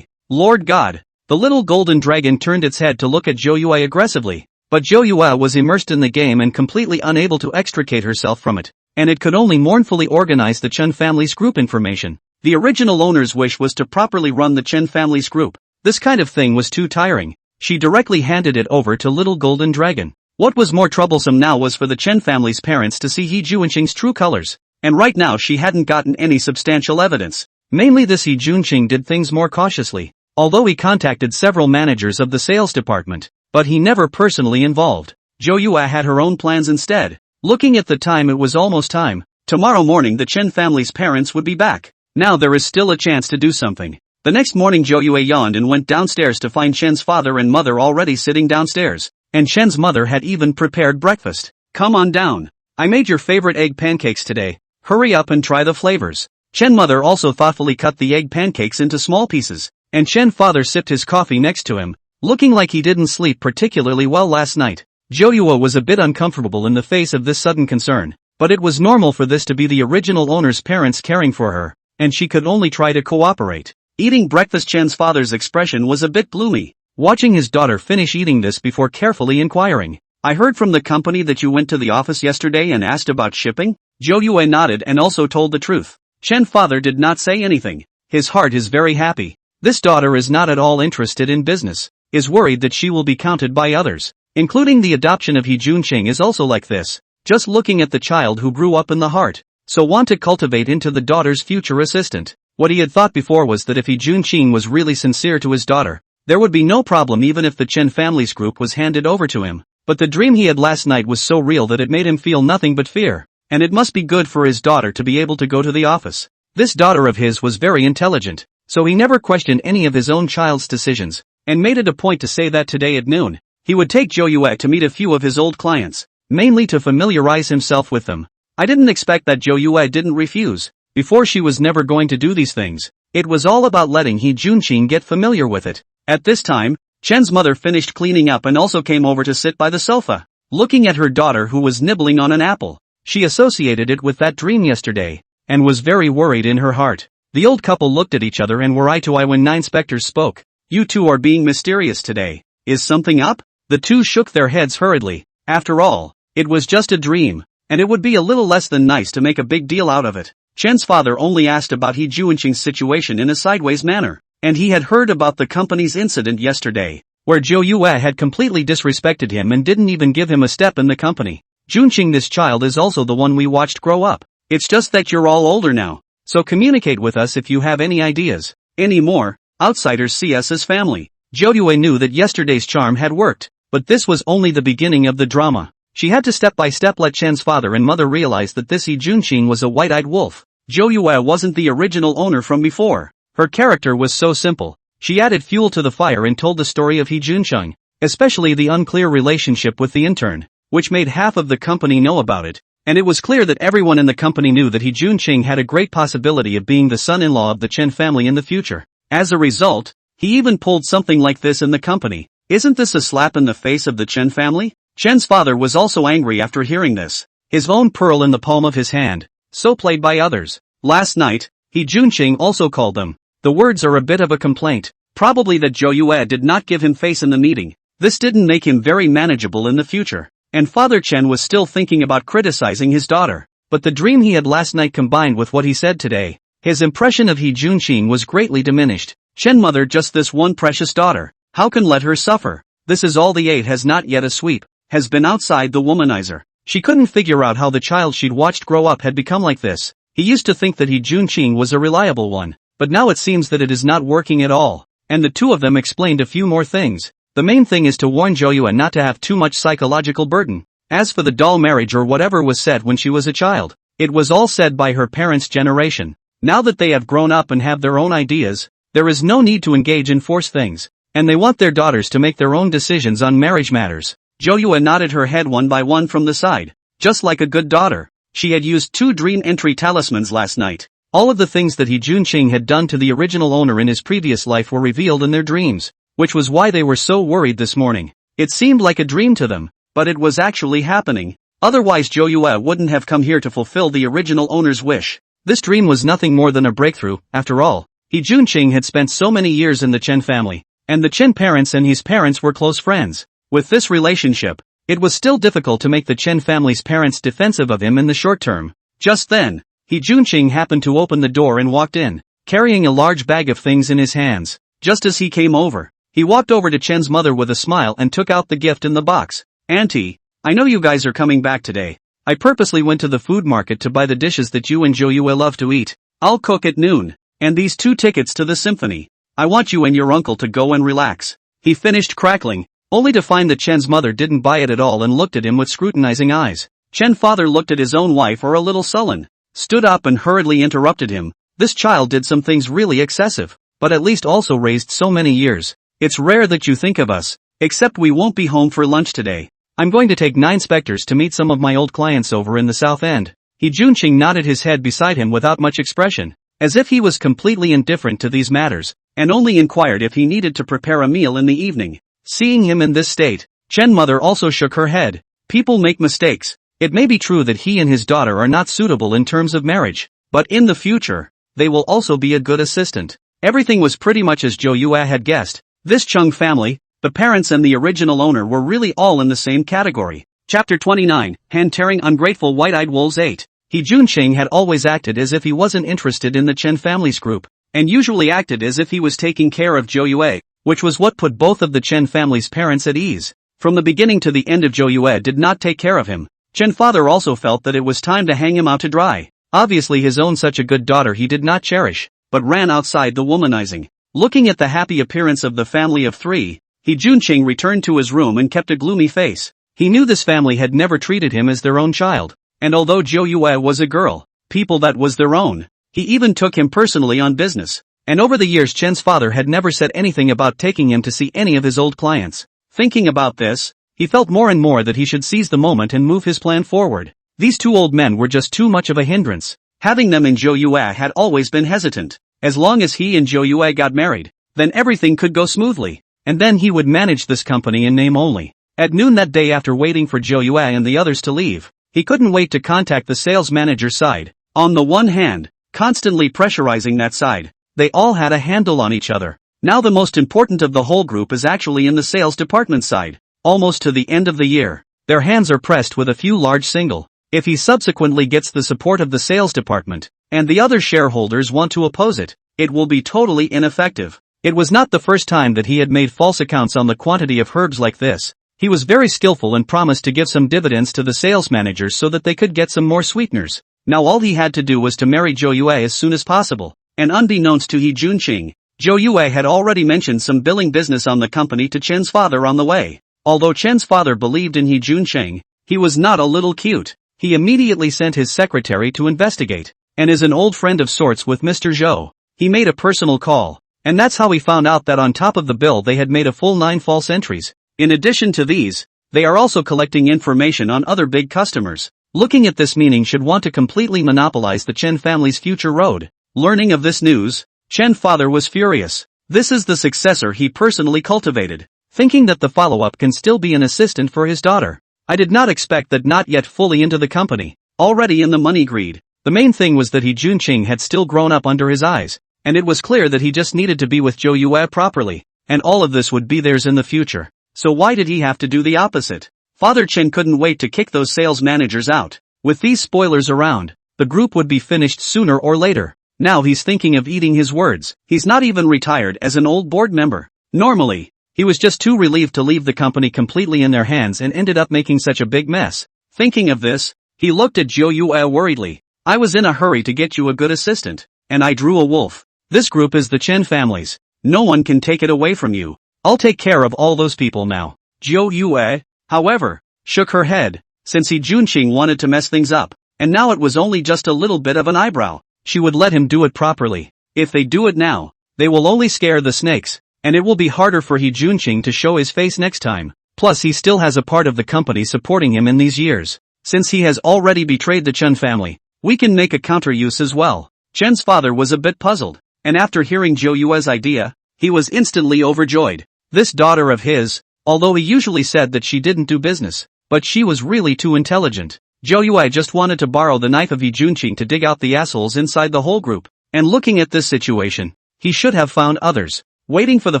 Lord God. The little golden dragon turned its head to look at Zhou Yue aggressively, but Zhou Yue was immersed in the game and completely unable to extricate herself from it, and it could only mournfully organize the Chun family's group information. The original owner's wish was to properly run the Chen family's group. This kind of thing was too tiring. She directly handed it over to little golden dragon. What was more troublesome now was for the Chen family's parents to see Hee Junqing's true colors, and right now she hadn't gotten any substantial evidence. Mainly this Hee Junqing did things more cautiously, although he contacted several managers of the sales department, but he never personally involved. Zhou Yue had her own plans instead. Looking at the time, it was almost time. Tomorrow morning the Chen family's parents would be back. Now there is still a chance to do something. The next morning Zhou Yue yawned and went downstairs to find Chen's father and mother already sitting downstairs, and Chen's mother had even prepared breakfast. Come on down. I made your favorite egg pancakes today. Hurry up and try the flavors. Chen mother also thoughtfully cut the egg pancakes into small pieces, and Chen father sipped his coffee next to him, looking like he didn't sleep particularly well last night. Zhou Yue was a bit uncomfortable in the face of this sudden concern, but it was normal for this to be the original owner's parents caring for her, and she could only try to cooperate. Eating breakfast, Chen's father's expression was a bit gloomy, watching his daughter finish eating this before carefully inquiring. I heard from the company that you went to the office yesterday and asked about shipping? Zhou Yue nodded and also told the truth. Chen father did not say anything. His heart is very happy. This daughter is not at all interested in business, is worried that she will be counted by others, including the adoption of Hee Junqing is also like this, just looking at the child who grew up in the heart, so want to cultivate into the daughter's future assistant. What he had thought before was that if Hee Junqing was really sincere to his daughter, there would be no problem even if the Chen family's group was handed over to him. But the dream he had last night was so real that it made him feel nothing but fear, and it must be good for his daughter to be able to go to the office. This daughter of his was very intelligent, so he never questioned any of his own child's decisions, and made it a point to say that today at noon, he would take Zhou Yue to meet a few of his old clients, mainly to familiarize himself with them. I didn't expect that Zhou Yue didn't refuse. Before, she was never going to do these things. It was all about letting Hee Junqing get familiar with it. At this time, Chen's mother finished cleaning up and also came over to sit by the sofa, looking at her daughter who was nibbling on an apple. She associated it with that dream yesterday, and was very worried in her heart. The old couple looked at each other and were eye to eye when Nine Spectres spoke. You two are being mysterious today. Is something up? The two shook their heads hurriedly. After all, it was just a dream, and it would be a little less than nice to make a big deal out of it. Chen's father only asked about He Junqing's situation in a sideways manner, and he had heard about the company's incident yesterday, where Zhou Yue had completely disrespected him and didn't even give him a step in the company. Junqing, this child is also the one we watched grow up. It's just that you're all older now, so communicate with us if you have any ideas. Any more, outsiders see us as family. Zhou Yue knew that yesterday's charm had worked, but this was only the beginning of the drama. She had to step by step let Chen's father and mother realize that this He Junqing was a white-eyed wolf. Zhou Yue wasn't the original owner from before. Her character was so simple. She added fuel to the fire and told the story of He Junqing, especially the unclear relationship with the intern, which made half of the company know about it, and it was clear that everyone in the company knew that He Junqing had a great possibility of being the son-in-law of the Chen family in the future. As a result, he even pulled something like this in the company. Isn't this a slap in the face of the Chen family? Chen's father was also angry after hearing this. His own pearl in the palm of his hand, so played by others. Last night, He Junqing also called them. The words are a bit of a complaint, probably that Zhou Yue did not give him face in the meeting. This didn't make him very manageable in the future, and Father Chen was still thinking about criticizing his daughter. But the dream he had last night combined with what he said today, his impression of He Junqing was greatly diminished. Chen mother, just this one precious daughter, how can let her suffer? This is all the eight has not yet a sweep, has been outside the womanizer. She couldn't figure out how the child she'd watched grow up had become like this. He used to think that He Junqing was a reliable one, but now it seems that it is not working at all. And the two of them explained a few more things. The main thing is to warn Zhou Yue not to have too much psychological burden. As for the doll marriage or whatever was said when she was a child, it was all said by her parents' generation. Now that they have grown up and have their own ideas, there is no need to engage in force things, and they want their daughters to make their own decisions on marriage matters. Zhou Yue nodded her head one by one from the side, just like a good daughter. She had used 2 dream entry talismans last night. All of the things that He Junqing had done to the original owner in his previous life were revealed in their dreams, which was why they were so worried this morning. It seemed like a dream to them, but it was actually happening. Otherwise Zhou Yue wouldn't have come here to fulfill the original owner's wish. This dream was nothing more than a breakthrough. After all, He Junqing had spent so many years in the Chen family, and the Chen parents and his parents were close friends. With this relationship, it was still difficult to make the Chen family's parents defensive of him in the short term. Just then, He Junqing happened to open the door and walked in, carrying a large bag of things in his hands. Just as he came over, he walked over to Chen's mother with a smile and took out the gift in the box. Auntie, I know you guys are coming back today. I purposely went to the food market to buy the dishes that you and Zhou Yue love to eat. I'll cook at noon, and these 2 tickets to the symphony. I want you and your uncle to go and relax. He finished crackling, only to find that Chen's mother didn't buy it at all and looked at him with scrutinizing eyes. Chen father looked at his own wife a little sullen, stood up and hurriedly interrupted him. This child did some things really excessive, but at least also raised so many years. It's rare that you think of us, except we won't be home for lunch today. I'm going to take 9 specters to meet some of my old clients over in the South End. He Junqing nodded his head beside him without much expression, as if he was completely indifferent to these matters, and only inquired if he needed to prepare a meal in the evening. Seeing him in this state, Chen mother also shook her head. People make mistakes. It may be true that he and his daughter are not suitable in terms of marriage, but in the future, they will also be a good assistant. Everything was pretty much as Zhou Yue had guessed. This Chung family, the parents and the original owner were really all in the same category. Chapter 29, Hand-Tearing Ungrateful White-Eyed Wolves 8. He Junqing had always acted as if he wasn't interested in the Chen family's group, and usually acted as if he was taking care of Zhou Yue, which was what put both of the Chen family's parents at ease. From the beginning to the end, Zhou Yue did not take care of him. Chen father also felt that it was time to hang him out to dry. Obviously his own such a good daughter he did not cherish, but ran outside the womanizing. Looking at the happy appearance of the family of 3, He Junqing returned to his room and kept a gloomy face. He knew this family had never treated him as their own child, and although Zhou Yue was a girl, people that was their own, he even took him personally on business. And over the years Chen's father had never said anything about taking him to see any of his old clients. Thinking about this, he felt more and more that he should seize the moment and move his plan forward. These 2 old men were just too much of a hindrance. Having them in Zhou Yue had always been hesitant. As long as he and Zhou Yue got married, then everything could go smoothly, and then he would manage this company in name only. At noon that day, after waiting for Zhou Yue and the others to leave, He couldn't wait to contact the sales manager's side. On the one hand, constantly pressurizing that side, they all had a handle on each other. Now the most important of the whole group is actually in the sales department side. Almost to the end of the year, their hands are pressed with a few large single. If he subsequently gets the support of the sales department, and the other shareholders want to oppose it, it will be totally ineffective. It was not the first time that he had made false accounts on the quantity of herbs like this. He was very skillful and promised to give some dividends to the sales managers so that they could get some more sweeteners. Now all he had to do was to marry Zhou Yue as soon as possible. And unbeknownst to He Junqing, Zhou Yue had already mentioned some billing business on the company to Chen's father on the way. Although Chen's father believed in He Junqing, he was not a little cute. He immediately sent his secretary to investigate, and is an old friend of sorts with Mr. Zhou. He made a personal call, and that's how he found out that on top of the bill they had made a full 9 false entries. In addition to these, they are also collecting information on other big customers. Looking at this meaning should want to completely monopolize the Chen family's future road. Learning of this news, Chen father was furious. This is the successor he personally cultivated. Thinking that the follow-up can still be an assistant for his daughter. I did not expect that, not yet fully into the company, already in the money greed. The main thing was that He Junqing had still grown up under his eyes, and it was clear that he just needed to be with Zhou Yue properly, and all of this would be theirs in the future. So why did he have to do the opposite? Father Chen couldn't wait to kick those sales managers out. With these spoilers around, the group would be finished sooner or later. Now he's thinking of eating his words. He's not even retired as an old board member. Normally, he was just too relieved to leave the company completely in their hands and ended up making such a big mess. Thinking of this, he looked at Zhou Yue worriedly. I was in a hurry to get you a good assistant, and I drew a wolf. This group is the Chen family's. No one can take it away from you. I'll take care of all those people now. Zhou Yue, however, shook her head, since He Junqing wanted to mess things up, and now it was only just a little bit of an eyebrow. She would let him do it properly. If they do it now, they will only scare the snakes, and it will be harder for He Junqing to show his face next time. Plus he still has a part of the company supporting him in these years. Since he has already betrayed the Chen family, we can make a counter-use as well. Chen's father was a bit puzzled, and after hearing Zhou Yue's idea, he was instantly overjoyed. This daughter of his, although he usually said that she didn't do business, but she was really too intelligent. Zhou Yue just wanted to borrow the knife of He Junqing to dig out the assholes inside the whole group, and looking at this situation, he should have found others. Waiting for the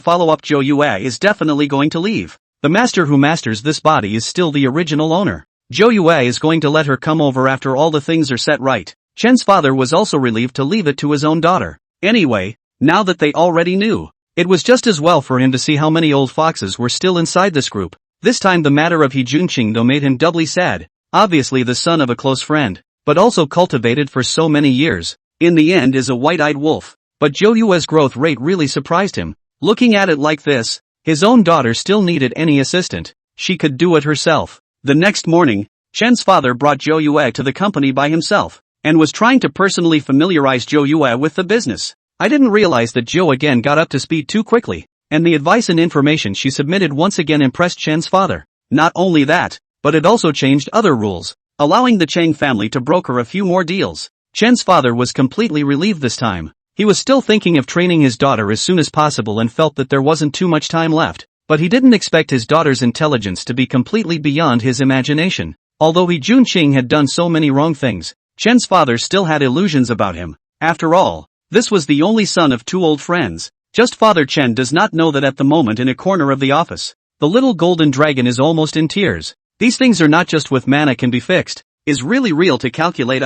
follow-up. Zhou Yue is definitely going to leave. The master who masters this body is still the original owner. Zhou Yue is going to let her come over after all the things are set right. Chen's father was also relieved to leave it to his own daughter. Anyway, now that they already knew, it was just as well for him to see how many old foxes were still inside this group. This time the matter of He Junqing though made him doubly sad. Obviously the son of a close friend, but also cultivated for so many years, in the end is a white-eyed wolf. But Zhou Yue's growth rate really surprised him. Looking at it like this, his own daughter still needed any assistant. She could do it herself. The next morning, Chen's father brought Zhou Yue to the company by himself, and was trying to personally familiarize Zhou Yue with the business. I didn't realize that Zhou again got up to speed too quickly, and the advice and information she submitted once again impressed Chen's father. Not only that, but it also changed other rules, allowing the Chang family to broker a few more deals. Chen's father was completely relieved this time. He was still thinking of training his daughter as soon as possible and felt that there wasn't too much time left, but he didn't expect his daughter's intelligence to be completely beyond his imagination. Although He Junqing had done so many wrong things, Chen's father still had illusions about him. After all, this was the only son of 2 old friends. Just Father Chen does not know that at the moment in a corner of the office, the little golden dragon is almost in tears. These things are not just with mana can be fixed, is really real to calculate.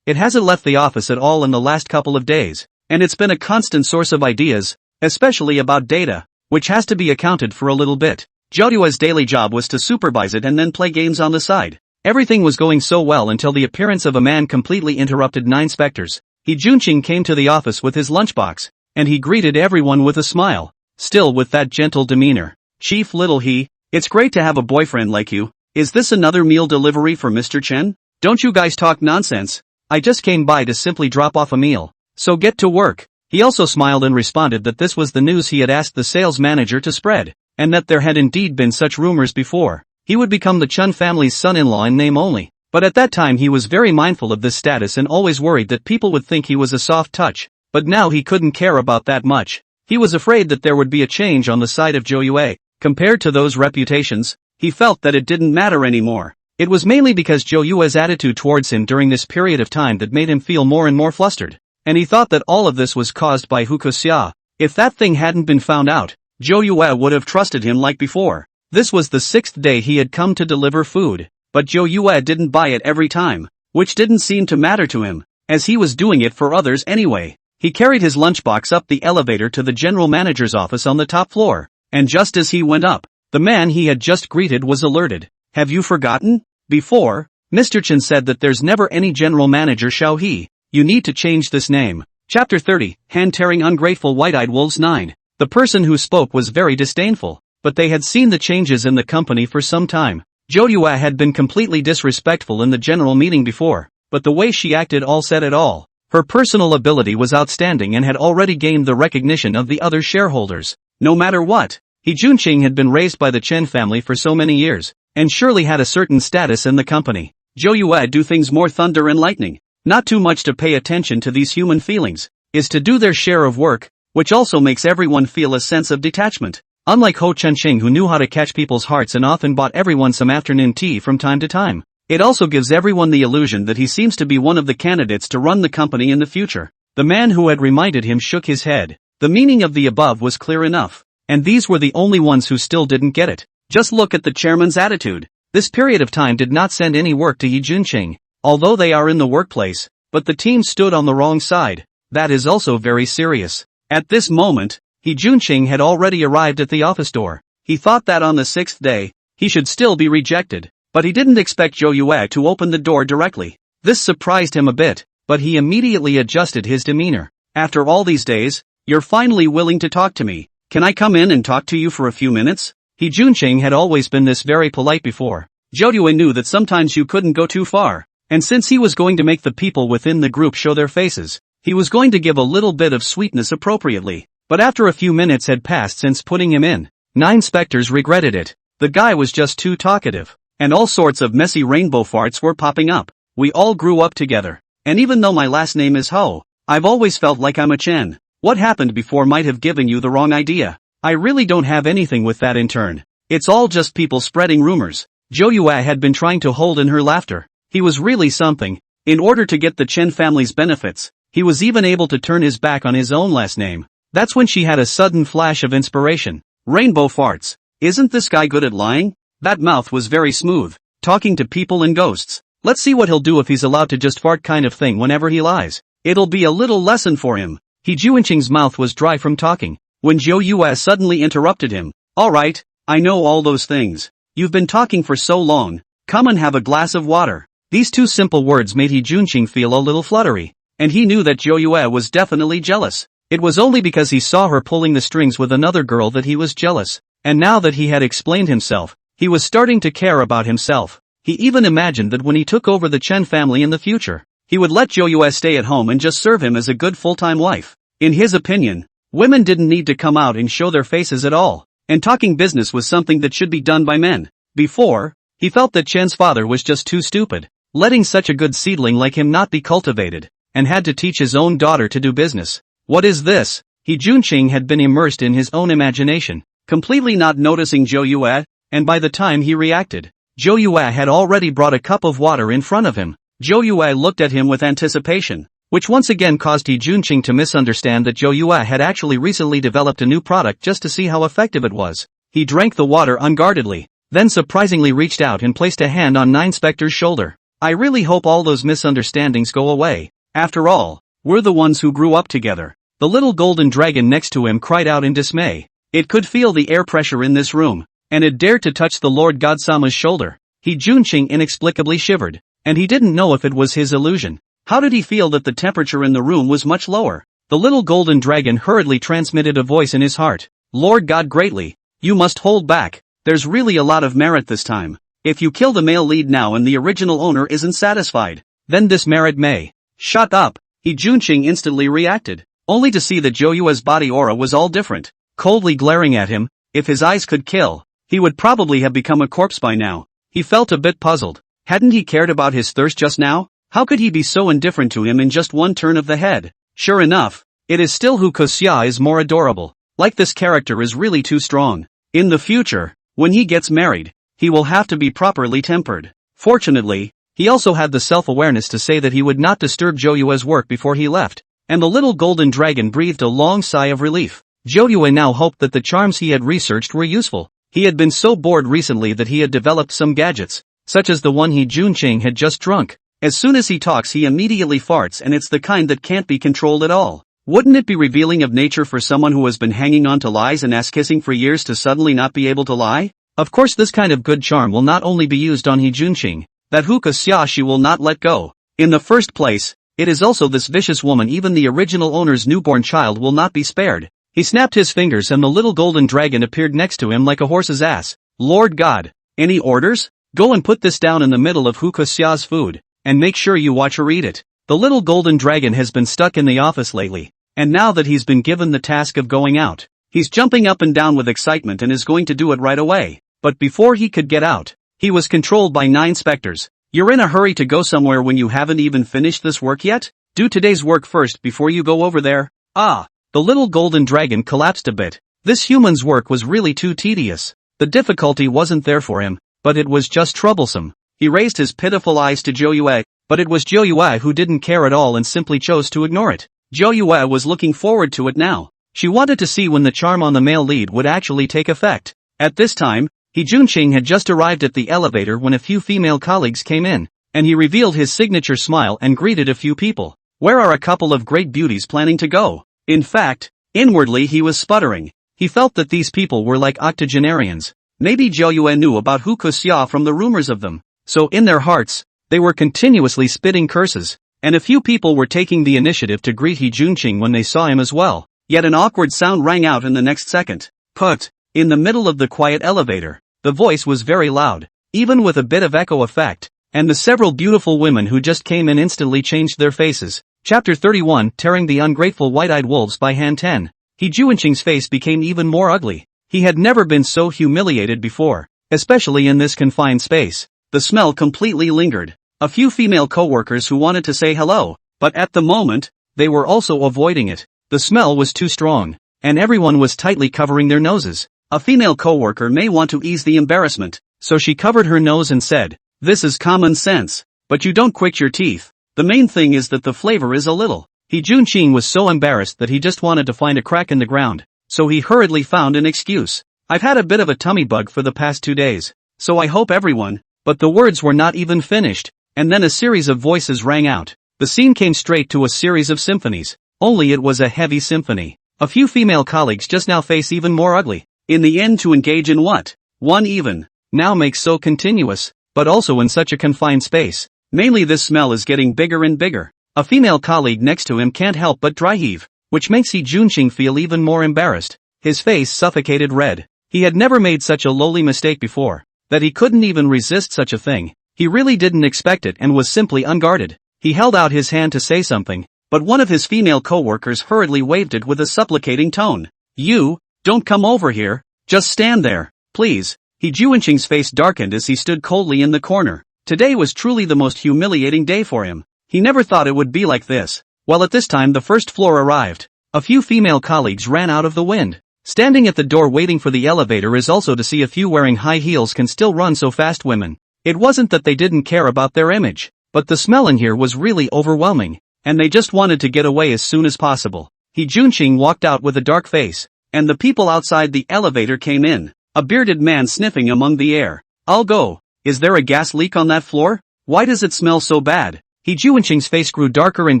It hasn't left the office at all in the last couple of days, and it's been a constant source of ideas, especially about data, which has to be accounted for a little bit. Zhou Yue's daily job was to supervise it and then play games on the side. Everything was going so well until the appearance of a man completely interrupted 9 specters. He Junqing came to the office with his lunchbox, and he greeted everyone with a smile, still with that gentle demeanor. Chief Little He, it's great to have a boyfriend like you. Is this another meal delivery for Mr. Chen? Don't you guys talk nonsense. I just came by to simply drop off a meal. So get to work. He also smiled and responded that this was the news he had asked the sales manager to spread, and that there had indeed been such rumors before. He would become the Chen family's son-in-law in name only, but at that time he was very mindful of this status and always worried that people would think he was a soft touch, but now he couldn't care about that much. He was afraid that there would be a change on the side of Zhou Yue. Compared to those reputations, he felt that it didn't matter anymore. It was mainly because Zhou Yue's attitude towards him during this period of time that made him feel more and more flustered. And he thought that all of this was caused by Hu Koxia. If that thing hadn't been found out, Zhou Yue would have trusted him like before. This was the 6th day he had come to deliver food, but Zhou Yue didn't buy it every time, which didn't seem to matter to him, as he was doing it for others anyway. He carried his lunchbox up the elevator to the general manager's office on the top floor, and just as he went up, the man he had just greeted was alerted. Have you forgotten? Before, Mr. Chen said that there's never any general manager Xiao He. You need to change this name. Chapter 30, Hand-Tearing Ungrateful White-Eyed Wolves 9. The person who spoke was very disdainful, but they had seen the changes in the company for some time. Zhou Yue had been completely disrespectful in the general meeting before, but the way she acted all said it all. Her personal ability was outstanding and had already gained the recognition of the other shareholders. No matter what, He Junqing had been raised by the Chen family for so many years, and surely had a certain status in the company. Zhou Yue do things more thunder and lightning, not too much to pay attention to these human feelings, is to do their share of work, which also makes everyone feel a sense of detachment. Unlike Ho Chunqing, who knew how to catch people's hearts and often bought everyone some afternoon tea from time to time, it also gives everyone the illusion that he seems to be one of the candidates to run the company in the future. The man who had reminded him shook his head. The meaning of the above was clear enough, and these were the only ones who still didn't get it. Just look at the chairman's attitude. This period of time did not send any work to He Junqing, although they are in the workplace, but the team stood on the wrong side. That is also very serious. At this moment, He Junqing had already arrived at the office door. He thought that on the 6th day, he should still be rejected, but he didn't expect Zhou Yue to open the door directly. This surprised him a bit, but he immediately adjusted his demeanor. After all these days, you're finally willing to talk to me. Can I come in and talk to you for a few minutes? He Junqing had always been this very polite before. Zhou Yue knew that sometimes you couldn't go too far, and since he was going to make the people within the group show their faces, he was going to give a little bit of sweetness appropriately. But after a few minutes had passed since putting him in, 9 specters regretted it. The guy was just too talkative, and all sorts of messy rainbow farts were popping up. We all grew up together, and even though my last name is Ho, I've always felt like I'm a Chen. What happened before might have given you the wrong idea. I really don't have anything with that in turn. It's all just people spreading rumors. Zhou Yue had been trying to hold in her laughter. He was really something. In order to get the Chen family's benefits, he was even able to turn his back on his own last name. That's when she had a sudden flash of inspiration. Rainbow farts. Isn't this guy good at lying? That mouth was very smooth, talking to people and ghosts. Let's see what he'll do if he's allowed to just fart kind of thing whenever he lies. It'll be a little lesson for him. He Junqing's mouth was dry from talking, when Zhou Yue suddenly interrupted him. Alright, I know all those things. You've been talking for so long. Come and have a glass of water. These 2 simple words made He Junqing feel a little fluttery, and he knew that Zhou Yue was definitely jealous. It was only because he saw her pulling the strings with another girl that he was jealous, and now that he had explained himself, he was starting to care about himself. He even imagined that when he took over the Chen family in the future, he would let Zhou Yue stay at home and just serve him as a good full-time wife. In his opinion, women didn't need to come out and show their faces at all, and talking business was something that should be done by men. Before, he felt that Chen's father was just too stupid, letting such a good seedling like him not be cultivated, and had to teach his own daughter to do business. What is this? He Junqing had been immersed in his own imagination, completely not noticing Zhou Yue, and by the time he reacted, Zhou Yue had already brought a cup of water in front of him. Zhou Yue looked at him with anticipation, which once again caused He Junqing to misunderstand that Zhou Yue had actually recently developed a new product just to see how effective it was. He drank the water unguardedly, then surprisingly reached out and placed a hand on 9 Specter's shoulder. I really hope all those misunderstandings go away. After all, we're the ones who grew up together. The little golden dragon next to him cried out in dismay. It could feel the air pressure in this room, and it dared to touch the Lord God-sama's shoulder. He Junqing inexplicably shivered, and he didn't know if it was his illusion. How did he feel that the temperature in the room was much lower? The little golden dragon hurriedly transmitted a voice in his heart. Lord God greatly, you must hold back. There's really a lot of merit this time. If you kill the male lead now and the original owner isn't satisfied, then this merit may. Shut up. He Junqing instantly reacted, only to see that Zhou Yue's body aura was all different. Coldly glaring at him, if his eyes could kill, he would probably have become a corpse by now. He felt a bit puzzled. Hadn't he cared about his thirst just now? How could he be so indifferent to him in just one turn of the head? Sure enough, it is still Hu Koxia is more adorable. Like this character is really too strong. In the future, when he gets married, he will have to be properly tempered. Fortunately, he also had the self-awareness to say that he would not disturb Zhou Yue's work before he left, and the little golden dragon breathed a long sigh of relief. Zhou Yue now hoped that the charms he had researched were useful. He had been so bored recently that he had developed some gadgets, such as the one he Junqing had just drunk. As soon as he talks he immediately farts, and it's the kind that can't be controlled at all. Wouldn't it be revealing of nature for someone who has been hanging on to lies and ass-kissing for years to suddenly not be able to lie? Of course this kind of good charm will not only be used on He Junqing, that Huka Xia she will not let go. In the first place, it is also this vicious woman, even the original owner's newborn child will not be spared. He snapped his fingers and the little golden dragon appeared next to him like a horse's ass. Lord God, any orders? Go and put this down in the middle of Huka Xia's food, and make sure you watch her eat it. The little golden dragon has been stuck in the office lately, and now that he's been given the task of going out, he's jumping up and down with excitement and is going to do it right away. But before he could get out, he was controlled by 9 specters. You're in a hurry to go somewhere when you haven't even finished this work yet? Do today's work first before you go over there. Ah! The little golden dragon collapsed a bit. This human's work was really too tedious. The difficulty wasn't there for him, but it was just troublesome. He raised his pitiful eyes to Zhou Yue, but it was Zhou Yue who didn't care at all and simply chose to ignore it. Zhou Yue was looking forward to it now. She wanted to see when the charm on the male lead would actually take effect. At this time, He Junqing had just arrived at the elevator when a few female colleagues came in, and he revealed his signature smile and greeted a few people. Where are a couple of great beauties planning to go? In fact, inwardly he was sputtering. He felt that these people were like octogenarians. Maybe Zhou Yue knew about Huka Xia from the rumors of them. So in their hearts, they were continuously spitting curses, and a few people were taking the initiative to greet He Junqing when they saw him as well. Yet an awkward sound rang out in the next second. Put! In the middle of the quiet elevator, the voice was very loud, even with a bit of echo effect, and the several beautiful women who just came in instantly changed their faces. Chapter 31, Tearing the Ungrateful White-Eyed Wolves by Han 10. He Junqing's face became even more ugly. He had never been so humiliated before, especially in this confined space. The smell completely lingered. A few female co-workers who wanted to say hello, but at the moment, they were also avoiding it. The smell was too strong, and everyone was tightly covering their noses. A female co-worker may want to ease the embarrassment, so she covered her nose and said, "This is common sense, but you don't quit your teeth. The main thing is that the flavor is a little." He Junqing was so embarrassed that he just wanted to find a crack in the ground, so he hurriedly found an excuse. "I've had a bit of a tummy bug for the past 2 days, so I hope everyone," but the words were not even finished, and then a series of voices rang out. The scene came straight to a series of symphonies, only it was a heavy symphony. A few female colleagues just now face even more ugly. In the end, to engage in what one even now makes so continuous, but also in such a confined space. Mainly this smell is getting bigger and bigger. A female colleague next to him can't help but dry heave, which makes He Junqing feel even more embarrassed. His face suffocated red. He had never made such a lowly mistake before, that he couldn't even resist such a thing. He really didn't expect it and was simply unguarded. He held out his hand to say something, but one of his female co-workers hurriedly waved it with a supplicating tone. "You, don't come over here, just stand there, please." He Junqing's face darkened as he stood coldly in the corner. Today was truly the most humiliating day for him. He never thought it would be like this. Well, at this time the first floor arrived. A few female colleagues ran out of the wind. Standing at the door waiting for the elevator is also to see a few wearing high heels can still run so fast women. It wasn't that they didn't care about their image, but the smell in here was really overwhelming, and they just wanted to get away as soon as possible. He Junqing walked out with a dark face, and the people outside the elevator came in. A bearded man sniffing among the air. "I'll go. Is there a gas leak on that floor? Why does it smell so bad?" He Junqing's face grew darker and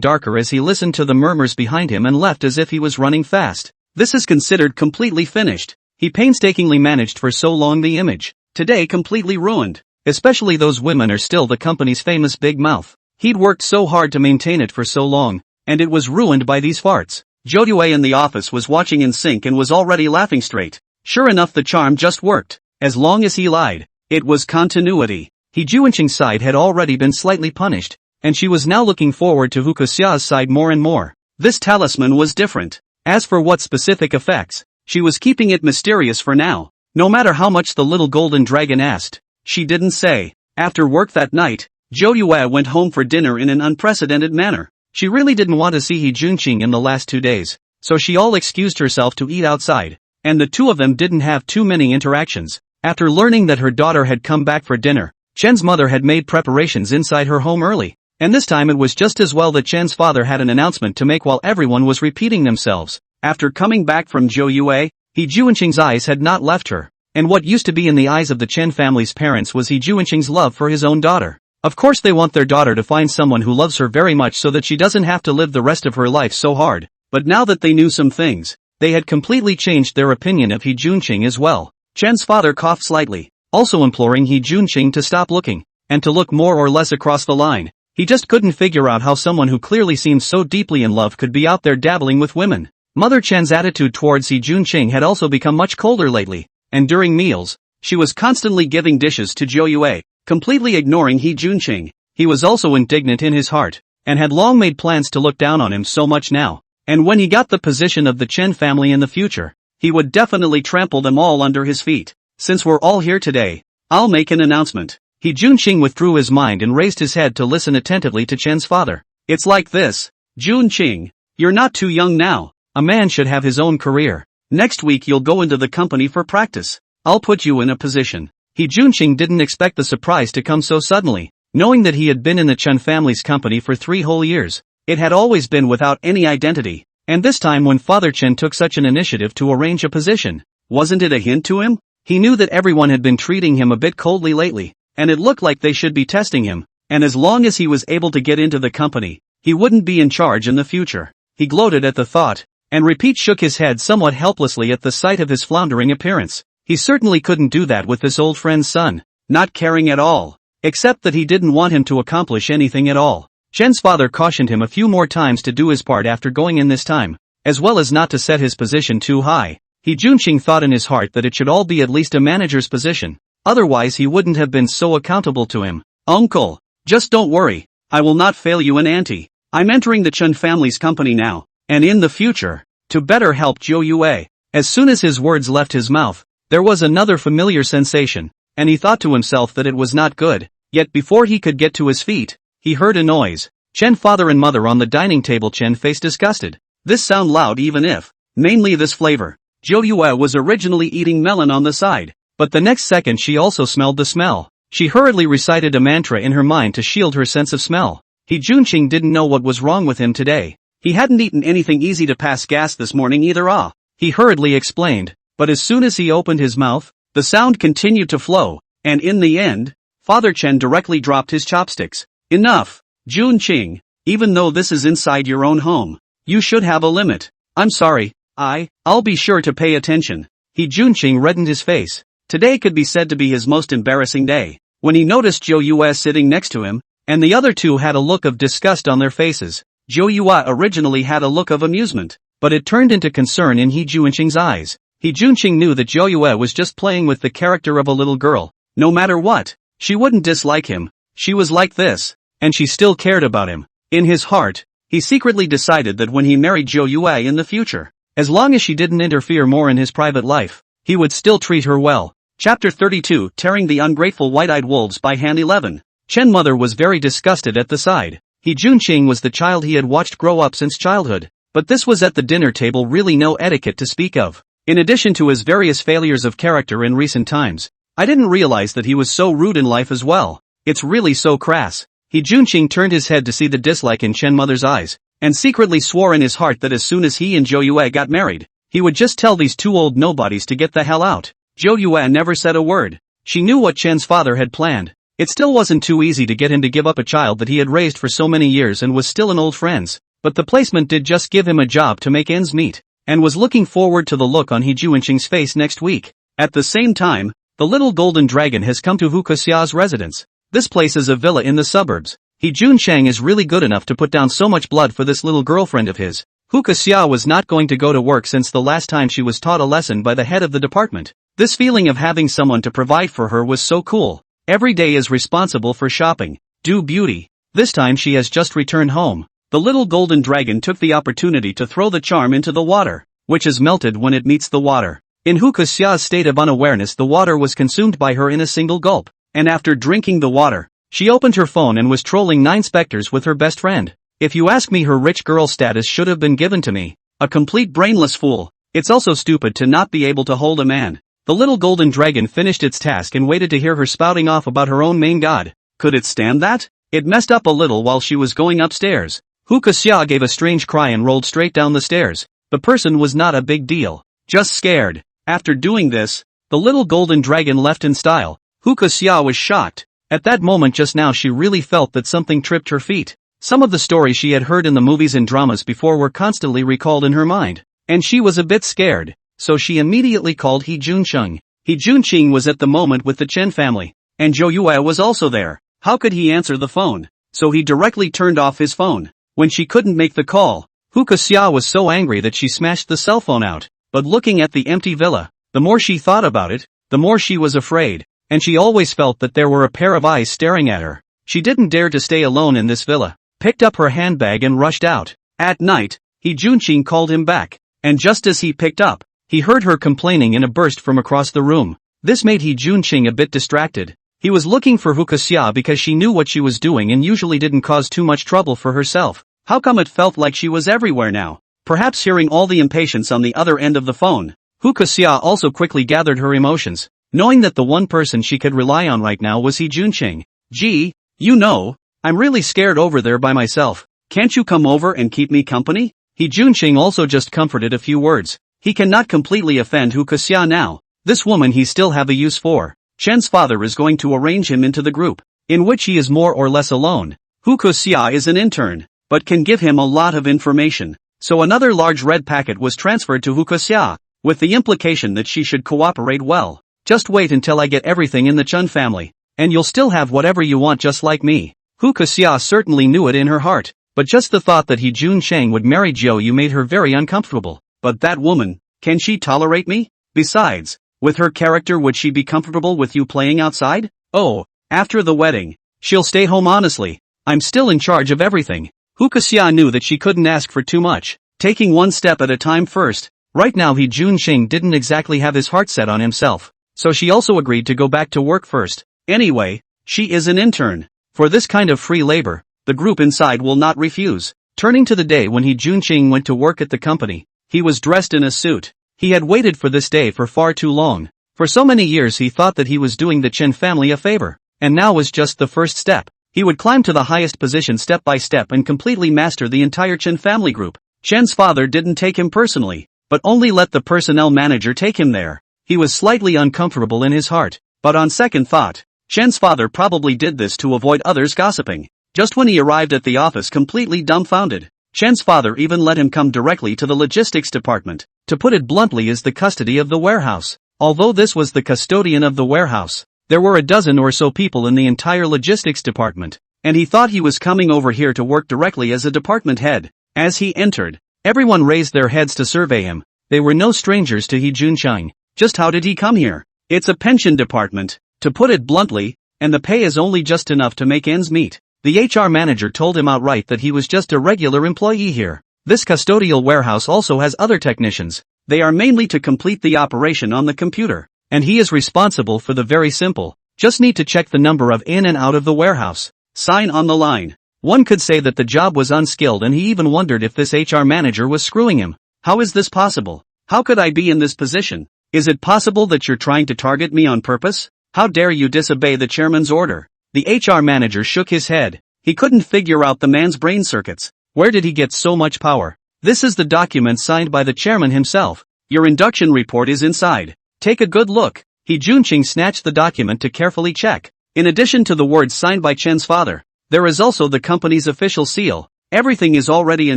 darker as he listened to the murmurs behind him and left as if he was running fast. This is considered completely finished. He painstakingly managed for so long the image. Today completely ruined. Especially those women are still the company's famous big mouth. He'd worked so hard to maintain it for so long, and it was ruined by these farts. Zhou Yue in the office was watching in sync and was already laughing straight. Sure enough, the charm just worked. As long as he lied, it was continuity. He Junqing's side had already been slightly punished, and she was now looking forward to Huka Xia's side more and more. This talisman was different. As for what specific effects, she was keeping it mysterious for now. No matter how much the little golden dragon asked, she didn't say. After work that night, Zhou Yue went home for dinner in an unprecedented manner. She really didn't want to see He Junqing in the last 2 days, so she all excused herself to eat outside, and the two of them didn't have too many interactions. After learning that her daughter had come back for dinner, Chen's mother had made preparations inside her home early, and this time it was just as well that Chen's father had an announcement to make while everyone was repeating themselves. After coming back from Zhou Yue, He Juanqing's eyes had not left her, and what used to be in the eyes of the Chen family's parents was He Juanqing's love for his own daughter. Of course they want their daughter to find someone who loves her very much so that she doesn't have to live the rest of her life so hard, but now that they knew some things, they had completely changed their opinion of He Juanqing as well. Chen's father coughed slightly, also imploring He Juanqing to stop looking, and to look more or less across the line. He just couldn't figure out how someone who clearly seemed so deeply in love could be out there dabbling with women. Mother Chen's attitude towards He Juanqing had also become much colder lately, and during meals, she was constantly giving dishes to Zhou Yue, completely ignoring He Juanqing. He was also indignant in his heart, and had long made plans to look down on him so much now, and when he got the position of the Chen family in the future, he would definitely trample them all under his feet. Since we're all here today, I'll make an announcement. He Juanqing withdrew his mind and raised his head to listen attentively to Chen's father. It's like this. Juanqing, you're not too young now. A man should have his own career. Next week you'll go into the company for practice. I'll put you in a position. He Juanqing didn't expect the surprise to come so suddenly, knowing that he had been in the Chen family's company for 3 whole years. It had always been without any identity, and this time when Father Chen took such an initiative to arrange a position, wasn't it a hint to him? He knew that everyone had been treating him a bit coldly lately, and it looked like they should be testing him, and as long as he was able to get into the company, he wouldn't be in charge in the future. He gloated at the thought, and Repeat shook his head somewhat helplessly at the sight of his floundering appearance. He certainly couldn't do that with this old friend's son, not caring at all, except that he didn't want him to accomplish anything at all. Chen's father cautioned him a few more times to do his part after going in this time, as well as not to set his position too high. He Juanqing thought in his heart that it should all be at least a manager's position, otherwise he wouldn't have been so accountable to him. Uncle, just don't worry, I will not fail you an ante. I'm entering the Chen family's company now, and in the future, to better help Zhou Yue. As soon as his words left his mouth, there was another familiar sensation, and he thought to himself that it was not good, yet before he could get to his feet, he heard a noise. Chen father and mother on the dining table. Chen faced disgusted. This sound loud even if, mainly this flavor. Zhou Yue was originally eating melon on the side, but the next second she also smelled the smell. She hurriedly recited a mantra in her mind to shield her sense of smell. He Juanqing didn't know what was wrong with him today. He hadn't eaten anything easy to pass gas this morning either. He hurriedly explained. But as soon as he opened his mouth, the sound continued to flow, and in the end, Father Chen directly dropped his chopsticks. Enough, Juanqing, even though this is inside your own home, you should have a limit. I'm sorry, I'll be sure to pay attention. He Juanqing reddened his face. Today could be said to be his most embarrassing day. When he noticed Zhou Yue sitting next to him, and the other two had a look of disgust on their faces, Zhou Yue originally had a look of amusement, but it turned into concern in He Juanqing's eyes. He Juanqing knew that Zhou Yue was just playing with the character of a little girl. No matter what, she wouldn't dislike him. She was like this, and she still cared about him. In his heart, he secretly decided that when he married Zhou Yue in the future, as long as she didn't interfere more in his private life, he would still treat her well. Chapter 32, Tearing the Ungrateful White-Eyed Wolves by Hand 11. Chen mother was very disgusted at the sight. He Juanqing was the child he had watched grow up since childhood, but this was at the dinner table really no etiquette to speak of. In addition to his various failures of character in recent times, I didn't realize that he was so rude in life as well. It's really so crass. He Juanqing turned his head to see the dislike in Chen mother's eyes, and secretly swore in his heart that as soon as he and Zhou Yue got married, he would just tell these two old nobodies to get the hell out. Zhou Yue never said a word. She knew what Chen's father had planned. It still wasn't too easy to get him to give up a child that he had raised for so many years and was still an old friends, but the placement did just give him a job to make ends meet, and was looking forward to the look on He Juanqing's face next week. At the same time, the little golden dragon has come to Hu Kexia's residence. This place is a villa in the suburbs. He Juanqing is really good enough to put down so much blood for this little girlfriend of his. Hu Kexia was not going to go to work since the last time she was taught a lesson by the head of the department. This feeling of having someone to provide for her was so cool. Every day is responsible for shopping, do beauty. This time she has just returned home. The little golden dragon took the opportunity to throw the charm into the water, which is melted when it meets the water. In Hu Kexia's state of unawareness, the water was consumed by her in a single gulp, and after drinking the water, she opened her phone and was trolling 9 specters with her best friend. If you ask me, her rich girl status should have been given to me. A complete brainless fool. It's also stupid to not be able to hold a man. The little golden dragon finished its task and waited to hear her spouting off about her own main god. Could it stand that? It messed up a little while she was going upstairs. Hukaxia gave a strange cry and rolled straight down the stairs. The person was not a big deal. Just scared. After doing this, the little golden dragon left in style. Hukaxia was shocked. At that moment just now she really felt that something tripped her feet. Some of the stories she had heard in the movies and dramas before were constantly recalled in her mind. And she was a bit scared, so she immediately called He Juncheng. He Juncheng was at the moment with the Chen family, and Zhou Yue was also there. How could he answer the phone? So he directly turned off his phone. When she couldn't make the call, Hukaxia was so angry that she smashed the cell phone out. But looking at the empty villa, the more she thought about it, the more she was afraid, and she always felt that there were a pair of eyes staring at her. She didn't dare to stay alone in this villa, picked up her handbag and rushed out. At night, He Juncheng called him back, and just as he picked up, he heard her complaining in a burst from across the room. This made He Juncheng a bit distracted. He was looking for Hukaxia because she knew what she was doing and usually didn't cause too much trouble for herself. How come it felt like she was everywhere now? Perhaps hearing all the impatience on the other end of the phone, Hukaxia also quickly gathered her emotions, knowing that the one person she could rely on right now was He Juncheng. Gee, you know, I'm really scared over there by myself. Can't you come over and keep me company? He Juncheng also just comforted a few words. He cannot completely offend Hukaxia now. This woman he still have a use for. Chen's father is going to arrange him into the group, in which he is more or less alone. Hukaxia is an intern, but can give him a lot of information. So another large red packet was transferred to Hukaxia, with the implication that she should cooperate well. Just wait until I get everything in the Chen family, and you'll still have whatever you want just like me. Hukaxia certainly knew it in her heart, but just the thought that He Juncheng would marry Zhou Yu made her very uncomfortable. But that woman, can she tolerate me? Besides, with her character would she be comfortable with you playing outside? Oh, after the wedding, she'll stay home honestly. I'm still in charge of everything. Hukaxia knew that she couldn't ask for too much, taking one step at a time first. Right now He Juncheng didn't exactly have his heart set on himself, so she also agreed to go back to work first. Anyway, she is an intern. For this kind of free labor, the group inside will not refuse. Turning to the day when He Juncheng went to work at the company, he was dressed in a suit. He had waited for this day for far too long. For so many years he thought that he was doing the Chen family a favor, and now was just the first step. He would climb to the highest position step by step and completely master the entire Chen family group. Chen's father didn't take him personally, but only let the personnel manager take him there. He was slightly uncomfortable in his heart, but on second thought, Chen's father probably did this to avoid others gossiping. Just when he arrived at the office completely dumbfounded, Chen's father even let him come directly to the logistics department. To put it bluntly, is the custody of the warehouse. Although this was the custodian of the warehouse, there were a dozen or so people in the entire logistics department, and he thought he was coming over here to work directly as a department head. As he entered, everyone raised their heads to survey him. They were no strangers to He Juncheng. Just how did he come here? It's a pension department, to put it bluntly, and the pay is only just enough to make ends meet. The HR manager told him outright that he was just a regular employee here. This custodial warehouse also has other technicians. They are mainly to complete the operation on the computer, and he is responsible for the very simple, just need to check the number of in and out of the warehouse. Sign on the line. One could say that the job was unskilled, and he even wondered if this HR manager was screwing him. How is this possible? How could I be in this position? Is it possible that you're trying to target me on purpose? How dare you disobey the chairman's order? The HR manager shook his head. He couldn't figure out the man's brain circuits. Where did he get so much power? This is the document signed by the chairman himself. Your induction report is inside. Take a good look. He Juncheng snatched the document to carefully check. In addition to the words signed by Chen's father, there is also the company's official seal. Everything is already a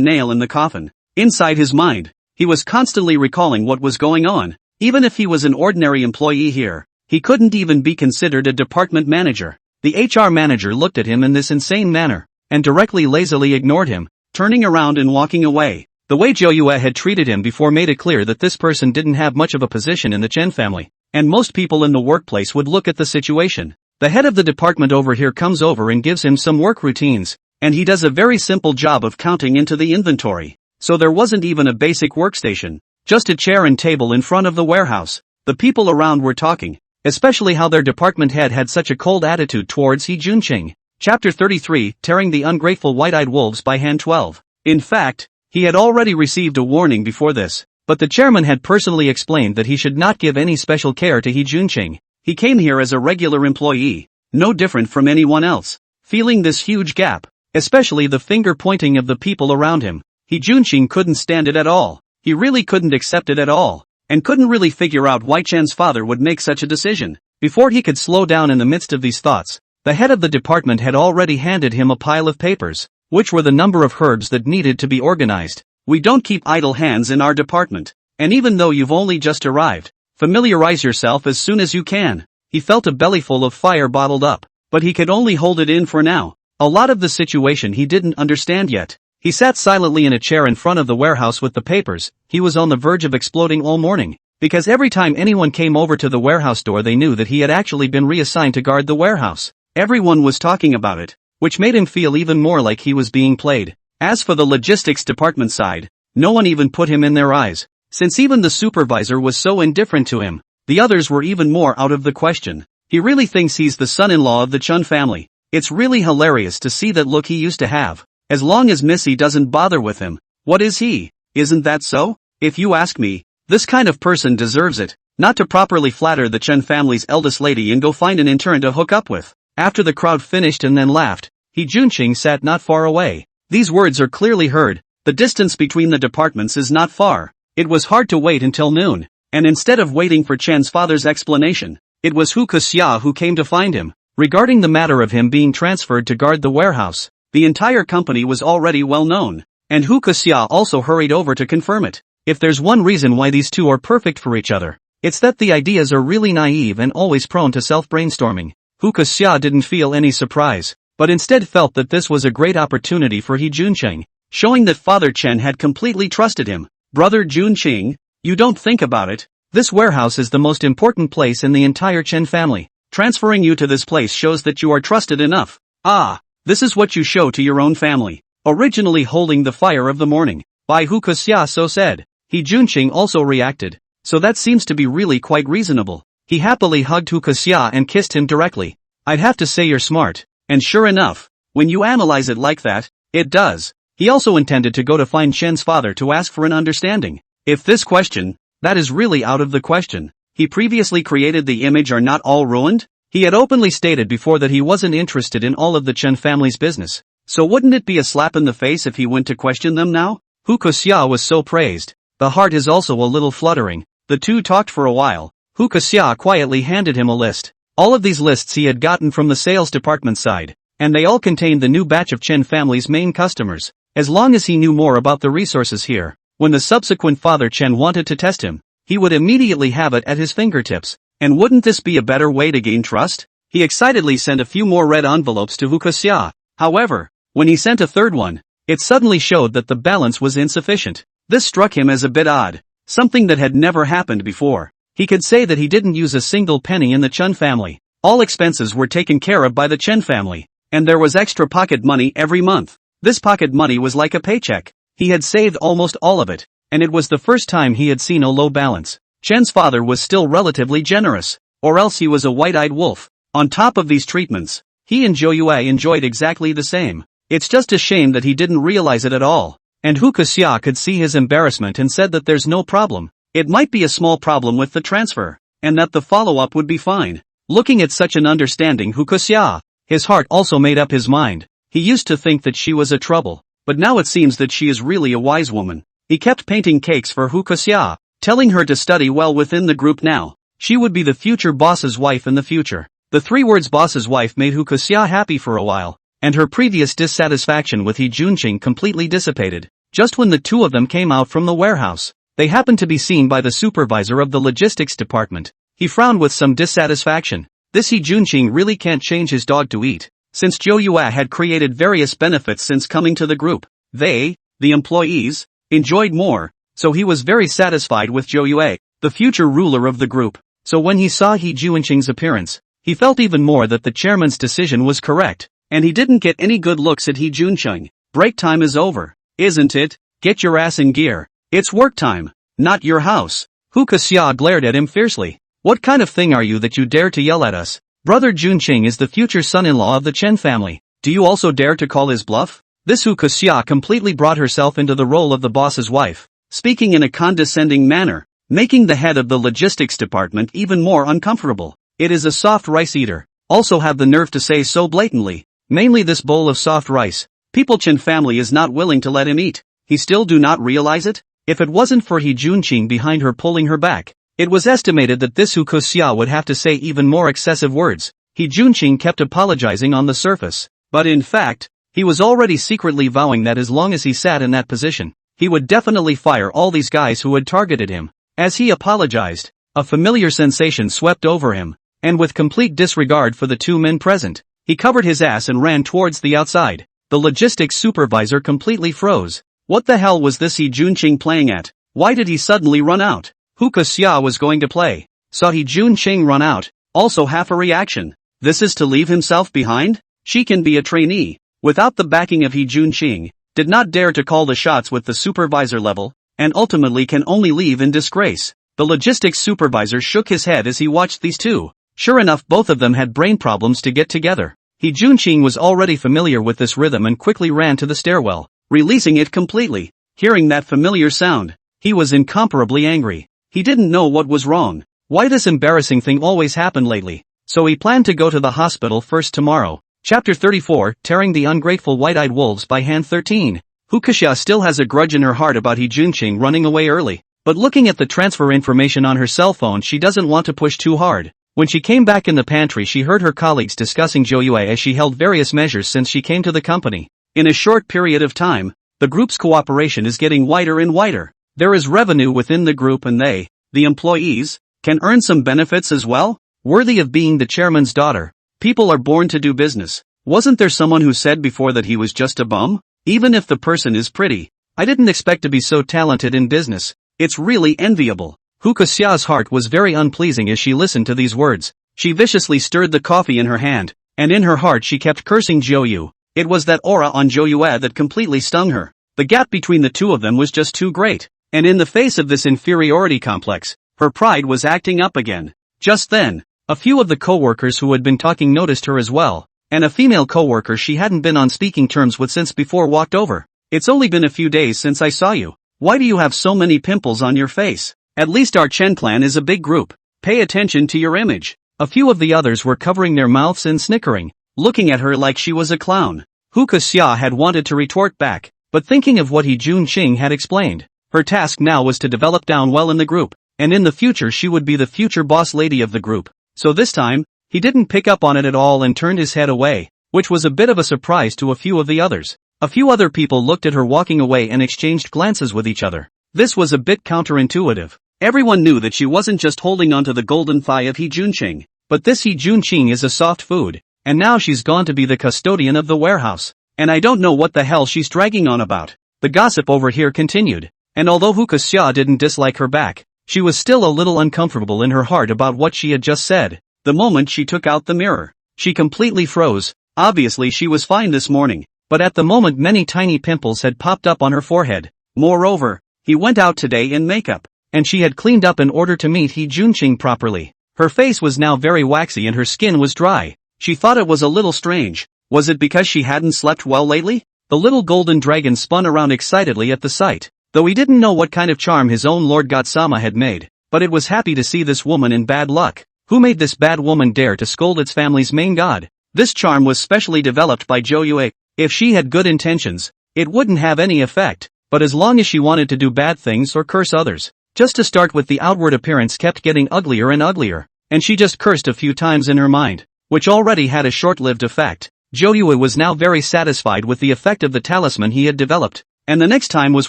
nail in the coffin. Inside his mind, he was constantly recalling what was going on. Even if he was an ordinary employee here, he couldn't even be considered a department manager. The HR manager looked at him in this insane manner, and directly lazily ignored him, turning around and walking away. The way Zhou Yue had treated him before made it clear that this person didn't have much of a position in the Chen family, and most people in the workplace would look at the situation. The head of the department over here comes over and gives him some work routines, and he does a very simple job of counting into the inventory. So there wasn't even a basic workstation, just a chair and table in front of the warehouse. The people around were talking, especially how their department head had such a cold attitude towards He Juncheng. Chapter 33, Tearing the Ungrateful White-Eyed Wolves by Hand 12. In fact, he had already received a warning before this. But the chairman had personally explained that he should not give any special care to Hee Junqing. He came here as a regular employee, no different from anyone else. Feeling this huge gap, especially the finger pointing of the people around him, Hee Junqing couldn't stand it at all. He really couldn't accept it at all, and couldn't really figure out why Chen's father would make such a decision. Before he could slow down in the midst of these thoughts, the head of the department had already handed him a pile of papers, which were the number of herbs that needed to be organized. We don't keep idle hands in our department, and even though you've only just arrived, familiarize yourself as soon as you can. He felt a bellyful of fire bottled up, but he could only hold it in for now. A lot of the situation he didn't understand yet. He sat silently in a chair in front of the warehouse with the papers. He was on the verge of exploding all morning, because every time anyone came over to the warehouse door they knew that he had actually been reassigned to guard the warehouse. Everyone was talking about it, which made him feel even more like he was being played. As for the logistics department side, no one even put him in their eyes, since even the supervisor was so indifferent to him. The others were even more out of the question. He really thinks he's the son-in-law of the Chun family. It's really hilarious to see that look he used to have. As long as Missy doesn't bother with him, what is he? Isn't that so? If you ask me, this kind of person deserves it, not to properly flatter the Chun family's eldest lady and go find an intern to hook up with. After the crowd finished and then laughed, Hee Junqing sat not far away. These words are clearly heard. The distance between the departments is not far. It was hard to wait until noon, and instead of waiting for Chen's father's explanation, it was Hu Kuxia who came to find him. Regarding the matter of him being transferred to guard the warehouse, the entire company was already well known, and Hu Kuxia also hurried over to confirm it. If there's one reason why these two are perfect for each other, it's that the ideas are really naive and always prone to self-brainstorming. Hu Kuxia didn't feel any surprise, but instead felt that this was a great opportunity for Hee Junqing, showing that Father Chen had completely trusted him. Brother Junqing, you don't think about it. This warehouse is the most important place in the entire Chen family. Transferring you to this place shows that you are trusted enough. Ah, this is what you show to your own family. Originally holding the fire of the morning, by Hu Kuxia so said. Hee Junqing also reacted. So that seems to be really quite reasonable. He happily hugged Hu Kuxia and kissed him directly. I'd have to say you're smart. And sure enough, when you analyze it like that, it does. He also intended to go to find Chen's father to ask for an understanding. If this question, that is really out of the question. He previously created the image are not all ruined? He had openly stated before that he wasn't interested in all of the Chen family's business. So wouldn't it be a slap in the face if he went to question them now? Hu Kuxia was so praised. The heart is also a little fluttering. The two talked for a while. Hu Kuxia quietly handed him a list. All of these lists he had gotten from the sales department side, and they all contained the new batch of Chen family's main customers. As long as he knew more about the resources here, when the subsequent Father Chen wanted to test him, he would immediately have it at his fingertips. And wouldn't this be a better way to gain trust? He excitedly sent a few more red envelopes to Hu Kuxia. However, when he sent a third one, it suddenly showed that the balance was insufficient. This struck him as a bit odd, something that had never happened before. He could say that he didn't use a single penny in the Chun family. All expenses were taken care of by the Chen family, and there was extra pocket money every month. This pocket money was like a paycheck. He had saved almost all of it, and it was the first time he had seen a low balance. Chen's father was still relatively generous, or else he was a white-eyed wolf. On top of these treatments, he and Zhou Yue enjoyed exactly the same. It's just a shame that he didn't realize it at all. And Hu Kuxia could see his embarrassment and said that there's no problem. It might be a small problem with the transfer, and that the follow-up would be fine. Looking at such an understanding Hu Kuxia, his heart also made up his mind. He used to think that she was a trouble, but now it seems that she is really a wise woman. He kept painting cakes for Hu Kuxia, telling her to study well within the group now. She would be the future boss's wife in the future. The 3 words boss's wife made Hu Kuxia happy for a while, and her previous dissatisfaction with Hee Junqing completely dissipated. Just when the two of them came out from the warehouse, they happened to be seen by the supervisor of the logistics department. He frowned with some dissatisfaction. This Hee Junqing really can't change his dog to eat. Since Zhou Yue had created various benefits since coming to the group, they, the employees, enjoyed more, so he was very satisfied with Zhou Yue, the future ruler of the group. So when he saw Hee Junqing's appearance, he felt even more that the chairman's decision was correct, and he didn't get any good looks at Hee Junqing. Break time is over, isn't it? Get your ass in gear. It's work time, not your house. Hu Kuxia glared at him fiercely. What kind of thing are you that you dare to yell at us? Brother Junqing is the future son-in-law of the Chen family. Do you also dare to call his bluff? This Hu Kuxia completely brought herself into the role of the boss's wife. speaking in a condescending manner, making the head of the logistics department even more uncomfortable. It is a soft rice eater. Also have the nerve to say so blatantly. Mainly this bowl of soft rice. People Chen family is not willing to let him eat. He still do not realize it? If it wasn't for He Junqing behind her pulling her back, it was estimated that this Hu Kuxia would have to say even more excessive words. He Junqing kept apologizing on the surface, but in fact, he was already secretly vowing that as long as he sat in that position, he would definitely fire all these guys who had targeted him. As he apologized, a familiar sensation swept over him, and with complete disregard for the two men present, he covered his ass and ran towards the outside. The logistics supervisor completely froze. What the hell was this He Junqing playing at? Why did he suddenly run out? Hu Kuxia was going to play. Saw He Junqing run out, also half a reaction. This is to leave himself behind? She can be a trainee, without the backing of He Junqing, did not dare to call the shots with the supervisor level, and ultimately can only leave in disgrace. The logistics supervisor shook his head as he watched these two. Sure enough, both of them had brain problems to get together. He Junqing was already familiar with this rhythm and quickly ran to the stairwell, releasing it completely. Hearing that familiar sound, he was incomparably angry. He didn't know what was wrong. Why this embarrassing thing always happened lately. So he planned to go to the hospital first tomorrow. Chapter 34, Tearing the Ungrateful White-Eyed Wolves by Hand 13. Hu Kuxia still has a grudge in her heart about He Junqing running away early, but looking at the transfer information on her cell phone, she doesn't want to push too hard. When she came back in the pantry, she heard her colleagues discussing Zhou Yue as she held various measures since she came to the company. In a short period of time, the group's cooperation is getting wider and wider. There is revenue within the group and they, the employees, can earn some benefits as well, worthy of being the chairman's daughter. People are born to do business. Wasn't there someone who said before that he was just a bum? Even if the person is pretty. I didn't expect to be so talented in business. It's really enviable. Hu Kuxia's heart was very unpleasing as she listened to these words. She viciously stirred the coffee in her hand, and in her heart she kept cursing Zhou Yu. It was that aura on Zhou Yue that completely stung her. The gap between the two of them was just too great, and in the face of this inferiority complex, her pride was acting up again. Just then, a few of the co-workers who had been talking noticed her as well, and a female co-worker she hadn't been on speaking terms with since before walked over. It's only been a few days since I saw you. Why do you have so many pimples on your face? At least our Chen clan is a big group. Pay attention to your image. A few of the others were covering their mouths and snickering, looking at her like she was a clown. Hu Kuxia had wanted to retort back, but thinking of what He Junqing had explained, her task now was to develop down well in the group, and in the future she would be the future boss lady of the group. So this time, he didn't pick up on it at all and turned his head away, which was a bit of a surprise to a few of the others. A few other people looked at her walking away and exchanged glances with each other. This was a bit counterintuitive. Everyone knew that she wasn't just holding onto the golden thigh of He Junqing, but this He Junqing is a soft food, and now she's gone to be the custodian of the warehouse, and I don't know what the hell she's dragging on about. The gossip over here continued, and although Hu Kuxia didn't dislike her back, she was still a little uncomfortable in her heart about what she had just said. The moment she took out the mirror, she completely froze. Obviously she was fine this morning, but at the moment many tiny pimples had popped up on her forehead. Moreover, he went out today in makeup, and she had cleaned up in order to meet He Junqing properly. Her face was now very waxy and her skin was dry. She thought it was a little strange. Was it because she hadn't slept well lately? The little golden dragon spun around excitedly at the sight, though he didn't know what kind of charm his own Lord Godsama had made, but it was happy to see this woman in bad luck. Who made this bad woman dare to scold its family's main god? This charm was specially developed by Zhou Yue. If she had good intentions, it wouldn't have any effect, but as long as she wanted to do bad things or curse others, just to start with, the outward appearance kept getting uglier and uglier, and she just cursed a few times in her mind, which already had a short-lived effect. Zhou Yue was now very satisfied with the effect of the talisman he had developed, and the next time was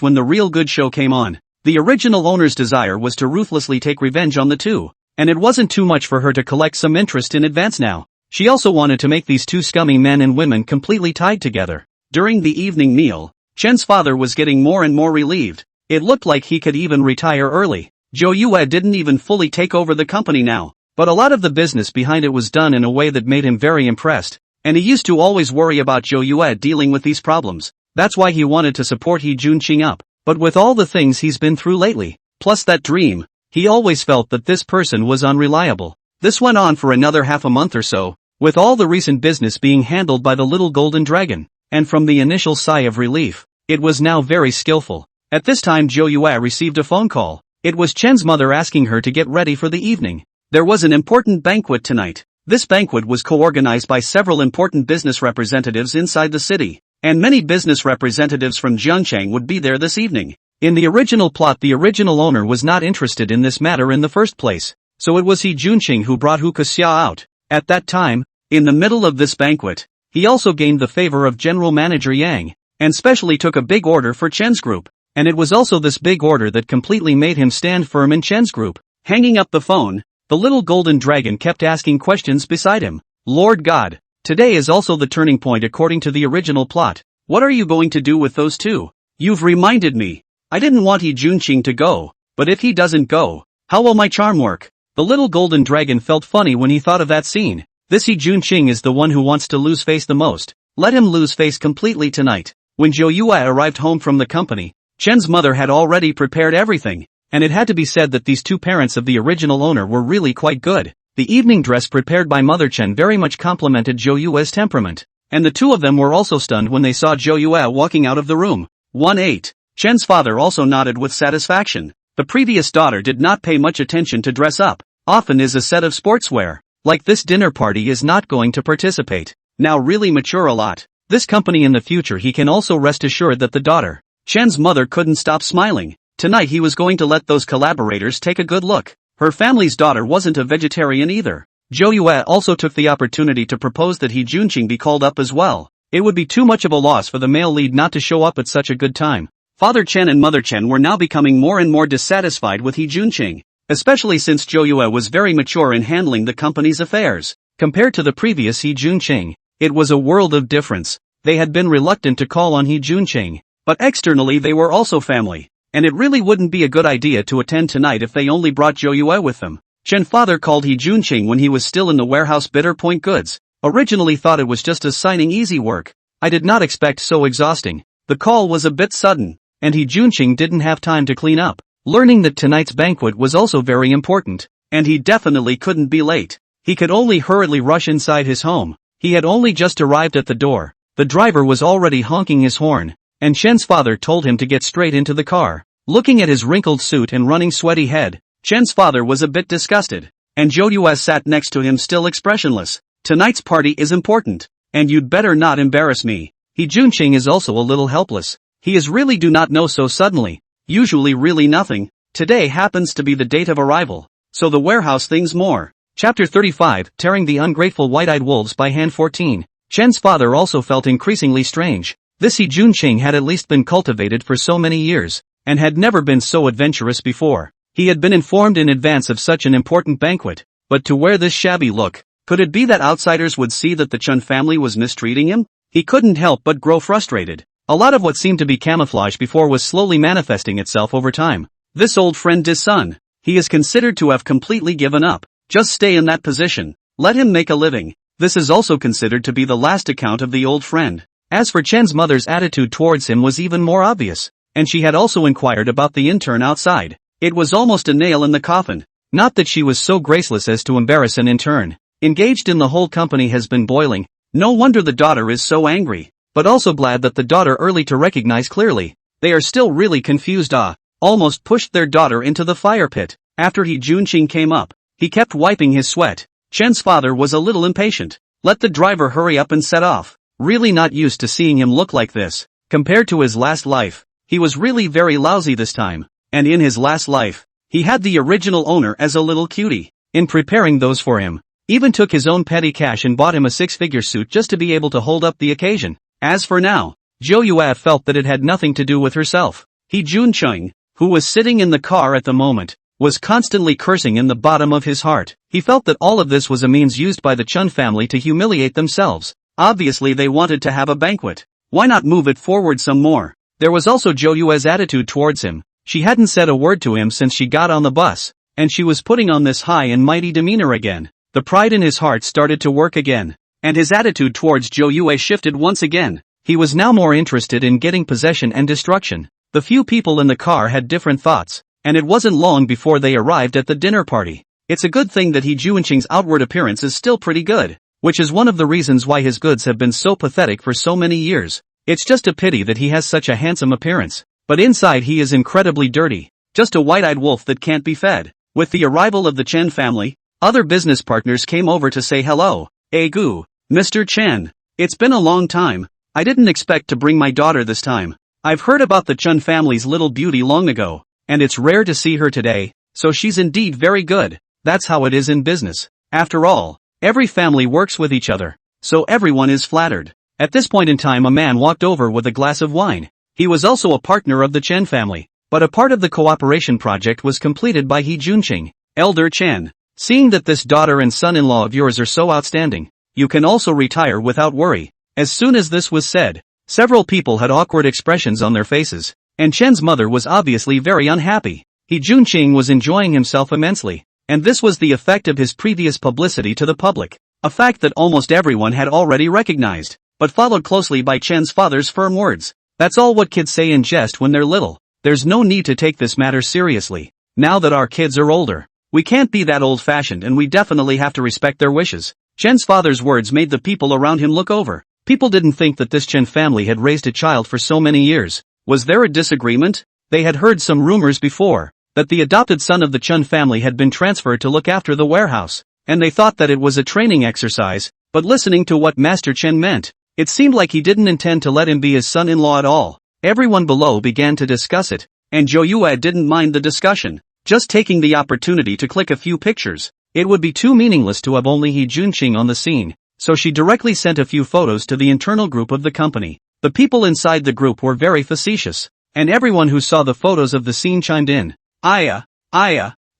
when the real good show came on. The original owner's desire was to ruthlessly take revenge on the two, and it wasn't too much for her to collect some interest in advance now. She also wanted to make these two scummy men and women completely tied together. During the evening meal, Chen's father was getting more and more relieved. It looked like he could even retire early. Zhou Yue didn't even fully take over the company now, but a lot of the business behind it was done in a way that made him very impressed, and he used to always worry about Zhou Yue dealing with these problems. That's why he wanted to support He Junqing up. But with all the things he's been through lately, plus that dream, he always felt that this person was unreliable. This went on for another half a month or so, with all the recent business being handled by the little golden dragon, and from the initial sigh of relief, it was now very skillful. At this time Jo Yue received a phone call. It was Chen's mother asking her to get ready for the evening. There was an important banquet tonight. This banquet was co-organized by several important business representatives inside the city, and many business representatives from Jiangchang would be there this evening. In the original plot, the original owner was not interested in this matter in the first place, so it was He Junqing who brought Hu Kexia out. At that time, in the middle of this banquet, he also gained the favor of General Manager Yang, and specially took a big order for Chen's group, and it was also this big order that completely made him stand firm in Chen's group. Hanging up the phone, the little golden dragon kept asking questions beside him. Lord God, today is also the turning point according to the original plot. What are you going to do with those two? You've reminded me. I didn't want He Junqing to go, but if he doesn't go, how will my charm work? The little golden dragon felt funny when he thought of that scene. This He Junqing is the one who wants to lose face the most. Let him lose face completely tonight. When Jo Yue arrived home from the company, Chen's mother had already prepared everything, and it had to be said that these two parents of the original owner were really quite good. The evening dress prepared by Mother Chen very much complemented Jo Yue's temperament, and the two of them were also stunned when they saw Jo Yue walking out of the room. 1-8. Chen's father also nodded with satisfaction. The previous daughter did not pay much attention to dress up, often is a set of sportswear. Like this dinner party is not going to participate. Now really mature a lot. This company in the future he can also rest assured that the daughter. Chen's mother couldn't stop smiling. Tonight he was going to let those collaborators take a good look. Her family's daughter wasn't a vegetarian either. Jo Yue also took the opportunity to propose that He Junqing be called up as well. It would be too much of a loss for the male lead not to show up at such a good time. Father Chen and Mother Chen were now becoming more and more dissatisfied with He Junqing, especially since Jo Yue was very mature in handling the company's affairs. Compared to the previous He Junqing, it was a world of difference. They had been reluctant to call on He Junqing, but externally they were also family, and it really wouldn't be a good idea to attend tonight if they only brought Jo Yue with them. Chen father called He Junqing when he was still in the warehouse Bitter Point Goods. Originally thought it was just a signing easy work. I did not expect so exhausting. The call was a bit sudden, and He Junqing didn't have time to clean up. Learning that tonight's banquet was also very important, and he definitely couldn't be late. He could only hurriedly rush inside his home. He had only just arrived at the door. The driver was already honking his horn, and Chen's father told him to get straight into the car. Looking at his wrinkled suit and running sweaty head, Chen's father was a bit disgusted, and Jo Yue sat next to him still expressionless. Tonight's party is important, and you'd better not embarrass me. He Junqing is also a little helpless. He is really do not know so suddenly. Usually really nothing. Today happens to be the date of arrival, so the warehouse things more. Chapter 35, Tearing the Ungrateful White-Eyed Wolves by Hand 14. Chen's father also felt increasingly strange. This He Junqing had at least been cultivated for so many years, and had never been so adventurous before. He had been informed in advance of such an important banquet, but to wear this shabby look, could it be that outsiders would see that the Chen family was mistreating him? He couldn't help but grow frustrated. A lot of what seemed to be camouflage before was slowly manifesting itself over time. This old friend his son. He is considered to have completely given up. Just stay in that position. Let him make a living. This is also considered to be the last account of the old friend. As for Chen's mother's attitude towards him was even more obvious, and she had also inquired about the intern outside. It was almost a nail in the coffin. Not that she was so graceless as to embarrass an intern. Engaged in the whole company has been boiling. No wonder the daughter is so angry, but also glad that the daughter early to recognize clearly. They are still really confused. Almost pushed their daughter into the fire pit. After He Junqing came up, he kept wiping his sweat. Chen's father was a little impatient. Let the driver hurry up and set off. Really not used to seeing him look like this. Compared to his last life, he was really very lousy this time. And in his last life, he had the original owner as a little cutie. In preparing those for him, even took his own petty cash and bought him a six-figure suit just to be able to hold up the occasion. As for now, Jo Yue felt that it had nothing to do with herself. He Junqing, who was sitting in the car at the moment, was constantly cursing in the bottom of his heart. He felt that all of this was a means used by the Chen family to humiliate themselves. Obviously they wanted to have a banquet. Why not move it forward some more? There was also Jo Yue's attitude towards him. She hadn't said a word to him since she got on the bus, and she was putting on this high and mighty demeanor again. The pride in his heart started to work again, and his attitude towards Jo Yue shifted once again. He was now more interested in getting possession and destruction. The few people in the car had different thoughts, and it wasn't long before they arrived at the dinner party. It's a good thing that He Junqing's outward appearance is still pretty good, which is one of the reasons why his goods have been so pathetic for so many years. It's just a pity that he has such a handsome appearance, but inside he is incredibly dirty. Just a white-eyed wolf that can't be fed. With the arrival of the Chen family, other business partners came over to say hello. Gu, Mr. Chen. It's been a long time. I didn't expect to bring my daughter this time. I've heard about the Chen family's little beauty long ago, and it's rare to see her today, so she's indeed very good. That's how it is in business. After all, every family works with each other, so everyone is flattered. At this point in time a man walked over with a glass of wine. He was also a partner of the Chen family, but a part of the cooperation project was completed by He Junqing. Elder Chen, seeing that this daughter and son-in-law of yours are so outstanding, you can also retire without worry. As soon as this was said, several people had awkward expressions on their faces, and Chen's mother was obviously very unhappy. He Junqing was enjoying himself immensely, and this was the effect of his previous publicity to the public, a fact that almost everyone had already recognized, but followed closely by Chen's father's firm words. That's all what kids say in jest when they're little. There's no need to take this matter seriously. Now that our kids are older, we can't be that old-fashioned and we definitely have to respect their wishes. Chen's father's words made the people around him look over. People didn't think that this Chen family had raised a child for so many years. Was there a disagreement? They had heard some rumors before, that the adopted son of the Chen family had been transferred to look after the warehouse, and they thought that it was a training exercise, but listening to what Master Chen meant, it seemed like he didn't intend to let him be his son-in-law at all. Everyone below began to discuss it, and Zhou Yue didn't mind the discussion, just taking the opportunity to click a few pictures. It would be too meaningless to have only He Junqing on the scene, so she directly sent a few photos to the internal group of the company. The people inside the group were very facetious, and everyone who saw the photos of the scene chimed in. Aya,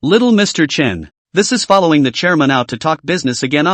little Mr. Chen, this is following the chairman out to talk business again.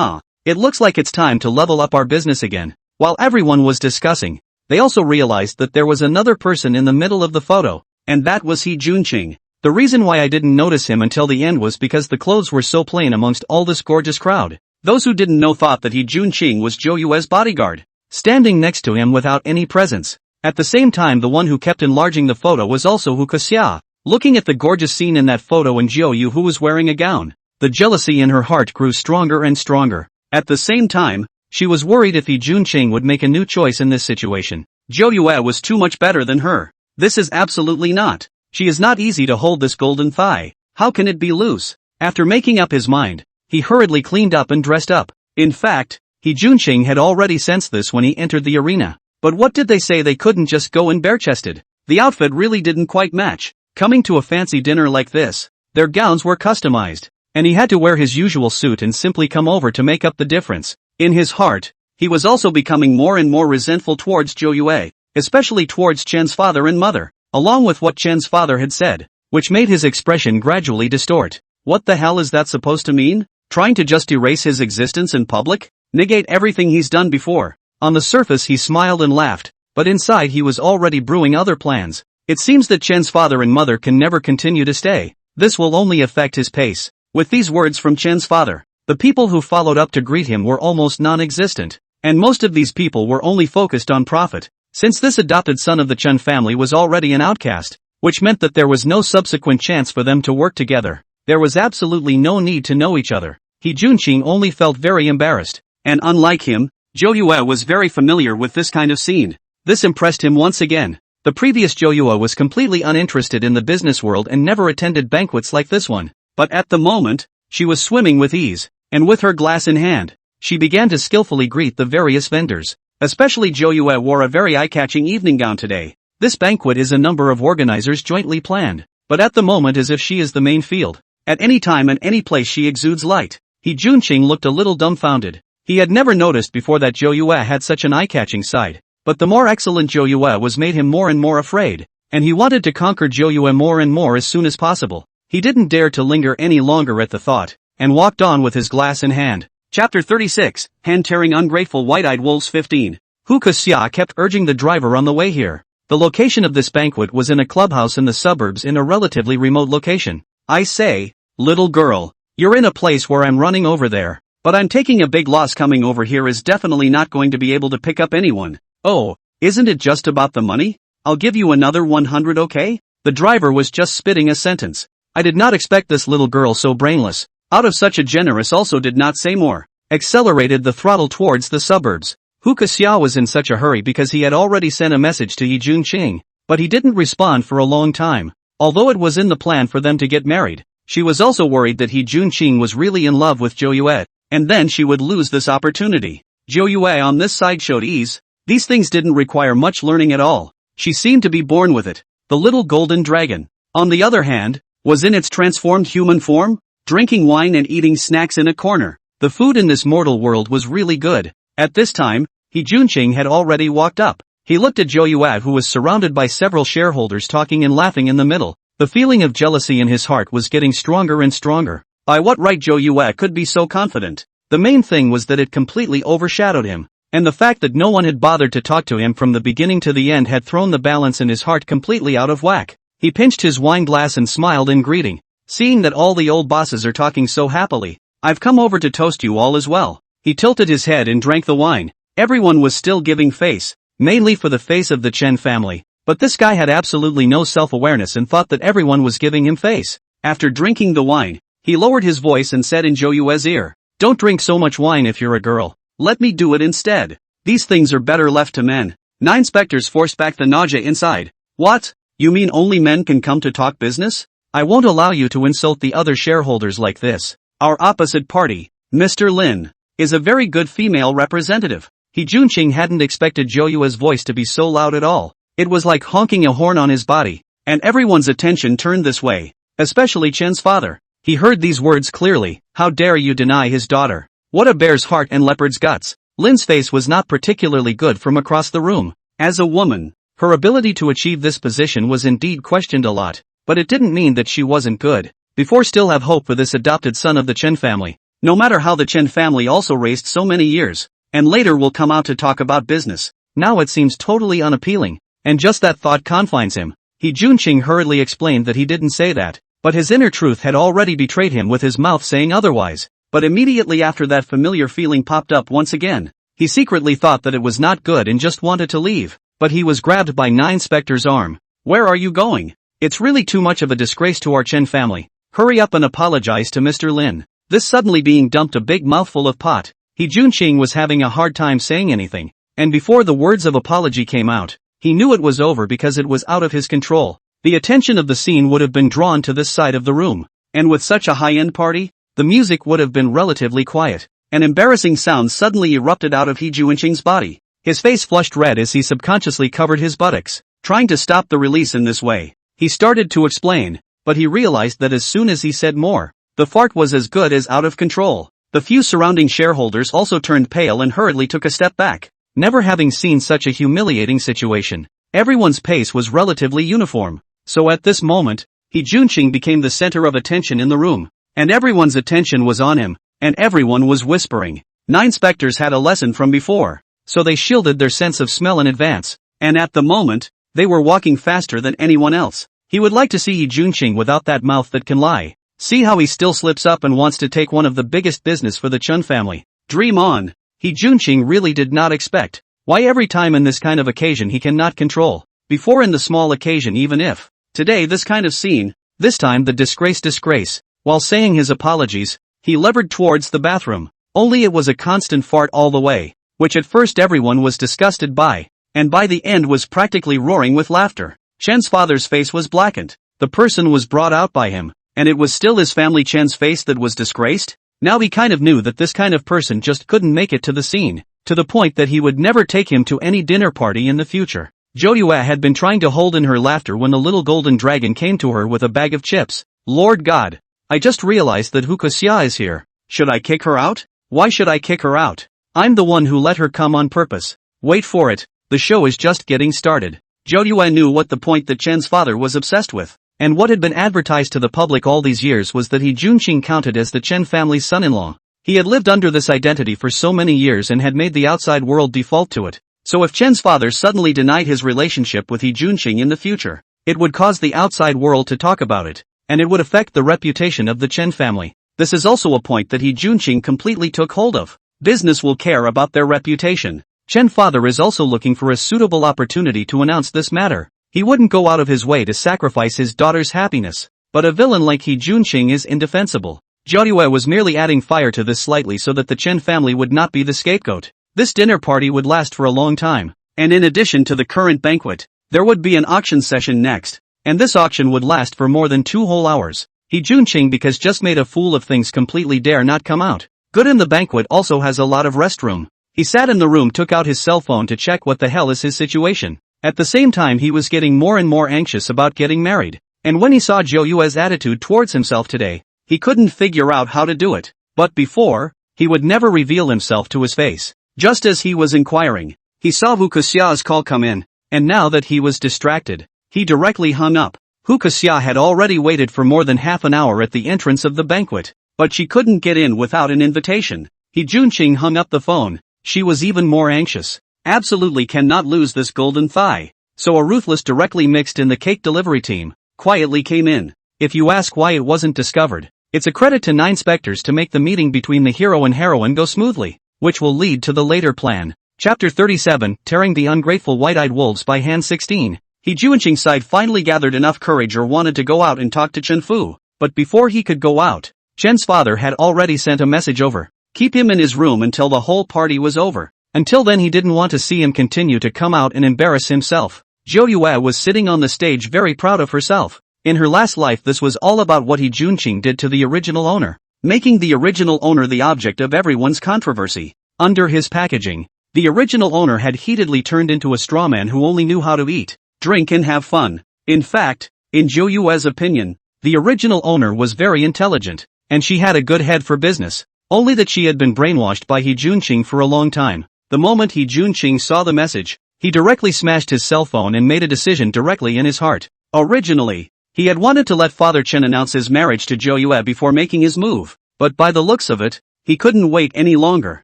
It looks like it's time to level up our business again. While everyone was discussing, they also realized that there was another person in the middle of the photo, and that was He Junqing. The reason why I didn't notice him until the end was because the clothes were so plain amongst all this gorgeous crowd. Those who didn't know thought that He Junqing was Zhou Yue's bodyguard, standing next to him without any presence. At the same time the one who kept enlarging the photo was also Hu Kexia, looking at the gorgeous scene in that photo and Zhou Yu who was wearing a gown. The jealousy in her heart grew stronger and stronger. At the same time, she was worried if He Junqing would make a new choice in this situation. Zhou Yue was too much better than her. This is absolutely not. She is not easy to hold this golden thigh. How can it be loose? After making up his mind, he hurriedly cleaned up and dressed up. In fact, He Junqing had already sensed this when he entered the arena. But what did they say they couldn't just go in bare-chested? The outfit really didn't quite match. Coming to a fancy dinner like this, their gowns were customized, and he had to wear his usual suit and simply come over to make up the difference. In his heart, he was also becoming more and more resentful towards Zhou Yue, especially towards Chen's father and mother, along with what Chen's father had said, which made his expression gradually distort. What the hell is that supposed to mean? Trying to just erase his existence in public? Negate everything he's done before? On the surface he smiled and laughed, but inside he was already brewing other plans. It seems that Chen's father and mother can never continue to stay. This will only affect his pace. With these words from Chen's father, the people who followed up to greet him were almost non-existent, and most of these people were only focused on profit, since this adopted son of the Chen family was already an outcast, which meant that there was no subsequent chance for them to work together. There was absolutely no need to know each other. He Junqing only felt very embarrassed, and unlike him, Zhou Yue was very familiar with this kind of scene. This impressed him once again. The previous Zhou Yue was completely uninterested in the business world and never attended banquets like this one, but at the moment, she was swimming with ease, and with her glass in hand, she began to skillfully greet the various vendors. Especially Zhou Yue wore a very eye-catching evening gown today. This banquet is a number of organizers jointly planned, but at the moment as if she is the main field. At any time and any place she exudes light. He Junqing looked a little dumbfounded. He had never noticed before that Zhou Yue had such an eye-catching side, but the more excellent Zhou Yue was made him more and more afraid, and he wanted to conquer Zhou Yue more and more as soon as possible. He didn't dare to linger any longer at the thought, and walked on with his glass in hand. Chapter 36, Hand-Tearing Ungrateful White-Eyed Wolves 15. Hu Kexia kept urging the driver on the way here. The location of this banquet was in a clubhouse in the suburbs in a relatively remote location. I say, little girl, you're in a place where I'm running over there, but I'm taking a big loss. Coming over here is definitely not going to be able to pick up anyone. Oh, isn't it just about the money? I'll give you another 100, okay? The driver was just spitting a sentence. I did not expect this little girl so brainless. Out of such a generous also did not say more. Accelerated the throttle towards the suburbs. Hu Kexia was in such a hurry because he had already sent a message to He Junqing. but he didn't respond for a long time. Although it was in the plan for them to get married, she was also worried that Junqing was really in love with Zhou Yue, and then she would lose this opportunity. Zhou Yue on this side showed ease. These things didn't require much learning at all. She seemed to be born with it. The little golden dragon, on the other hand, was in its transformed human form, drinking wine and eating snacks in a corner. The food in this mortal world was really good. At this time, Junqing had already walked up. He looked at Zhou Yue, who was surrounded by several shareholders talking and laughing in the middle. The feeling of jealousy in his heart was getting stronger and stronger. By what right Zhou Yue could be so confident? The main thing was that it completely overshadowed him. And the fact that no one had bothered to talk to him from the beginning to the end had thrown the balance in his heart completely out of whack. He pinched his wine glass and smiled in greeting. Seeing that all the old bosses are talking so happily, I've come over to toast you all as well. He tilted his head and drank the wine. Everyone was still giving face, mainly for the face of the Chen family, but this guy had absolutely no self-awareness and thought that everyone was giving him face. After drinking the wine, he lowered his voice and said in Zhou Yue's ear, "Don't drink so much wine if you're a girl. Let me do it instead. These things are better left to men." 9 specters forced back the nausea inside. What? You mean only men can come to talk business? I won't allow you to insult the other shareholders like this. Our opposite party, Mr. Lin, is a very good female representative. Junqing hadn't expected Zhou Yue's voice to be so loud at all. It was like honking a horn on his body, and everyone's attention turned this way, especially Chen's father. He heard these words clearly. How dare you deny his daughter? What a bear's heart and leopard's guts. Lin's face was not particularly good from across the room. As a woman, her ability to achieve this position was indeed questioned a lot, but it didn't mean that she wasn't good. Before still have hope for this adopted son of the Chen family. No matter how the Chen family also raised so many years, and later will come out to talk about business. Now it seems totally unappealing, and just that thought confines him. Junqing hurriedly explained that he didn't say that, but his inner truth had already betrayed him with his mouth saying otherwise. But immediately after that familiar feeling popped up once again. He secretly thought that it was not good and just wanted to leave, but he was grabbed by 9 Specter's arm. Where are you going? It's really too much of a disgrace to our Chen family. Hurry up and apologize to Mr. Lin. This suddenly being dumped a big mouthful of pot. Junqing was having a hard time saying anything, and before the words of apology came out, he knew it was over because it was out of his control. The attention of the scene would have been drawn to this side of the room, and with such a high-end party, the music would have been relatively quiet. An embarrassing sound suddenly erupted out of Junqing's body. His face flushed red as he subconsciously covered his buttocks, trying to stop the release in this way. He started to explain, but he realized that as soon as he said more, the fart was as good as out of control. The few surrounding shareholders also turned pale and hurriedly took a step back. Never having seen such a humiliating situation, everyone's pace was relatively uniform. So at this moment, Junqing became the center of attention in the room, and everyone's attention was on him, and everyone was whispering. 9 Specters had a lesson from before, so they shielded their sense of smell in advance, and at the moment, they were walking faster than anyone else. He would like to see Junqing without that mouth that can lie. See how he still slips up and wants to take one of the biggest business for the Chen family. Dream on. Junqing really did not expect. Why every time in this kind of occasion he cannot control. Before in the small occasion even if. Today this kind of scene, this time the disgrace. While saying his apologies, he levered towards the bathroom. Only it was a constant fart all the way, which at first everyone was disgusted by, and by the end was practically roaring with laughter. Chen's father's face was blackened. The person was brought out by him, and it was still his family Chen's face that was disgraced? Now he kind of knew that this kind of person just couldn't make it to the scene, to the point that he would never take him to any dinner party in the future. Zhou Yue had been trying to hold in her laughter when the little golden dragon came to her with a bag of chips. Lord God! I just realized that Hukoxia is here. Should I kick her out? Why should I kick her out? I'm the one who let her come on purpose. Wait for it, the show is just getting started. Zhou Yue knew what the point that Chen's father was obsessed with, and what had been advertised to the public all these years was that Junqing counted as the Chen family's son-in-law. He had lived under this identity for so many years and had made the outside world default to it. So if Chen's father suddenly denied his relationship with Junqing in the future, it would cause the outside world to talk about it, and it would affect the reputation of the Chen family. This is also a point that Junqing completely took hold of. Business will care about their reputation. Chen father is also looking for a suitable opportunity to announce this matter. He wouldn't go out of his way to sacrifice his daughter's happiness, but a villain like Junqing is indefensible. Zhou Yue was merely adding fire to this slightly so that the Chen family would not be the scapegoat. This dinner party would last for a long time, and in addition to the current banquet, There would be an auction session next, and this auction would last for more than 2 whole hours. He Junqing because just made a fool of things completely dare not come out. Good in the banquet also has a lot of restroom. He sat in the room, took out his cell phone to check what the hell is his situation. At the same time he was getting more and more anxious about getting married. And when he saw Zhou Yue's attitude towards himself today, he couldn't figure out how to do it. But before, he would never reveal himself to his face. Just as he was inquiring, he saw Hu Kexia's call come in, and now that he was distracted, he directly hung up. Hu Kexia had already waited for more than half an hour at the entrance of the banquet, but she couldn't get in without an invitation. He Junqing hung up the phone. She was even more anxious. Absolutely cannot lose this golden thigh. So a ruthless directly mixed in the cake delivery team, quietly came in. If you ask why it wasn't discovered, it's a credit to 9 specters to make the meeting between the hero and heroine go smoothly, which will lead to the later plan. Chapter 37, Tearing the Ungrateful White-Eyed Wolves by Hand 16. He Junqing's side finally gathered enough courage or wanted to go out and talk to Chen Fu, but before he could go out, Chen's father had already sent a message over. Keep him in his room until the whole party was over. Until then he didn't want to see him continue to come out and embarrass himself. Zhou Yue was sitting on the stage very proud of herself. In her last life this was all about what He Junqing did to the original owner, making the original owner the object of everyone's controversy. Under his packaging, the original owner had heatedly turned into a strawman who only knew how to eat, drink and have fun. In fact, in Zhou Yue's opinion, the original owner was very intelligent, and she had a good head for business, only that she had been brainwashed by He Junqing for a long time. The moment He Junqing saw the message, he directly smashed his cell phone and made a decision directly in his heart. Originally, he had wanted to let Father Chen announce his marriage to Zhou Yue before making his move, but by the looks of it, he couldn't wait any longer.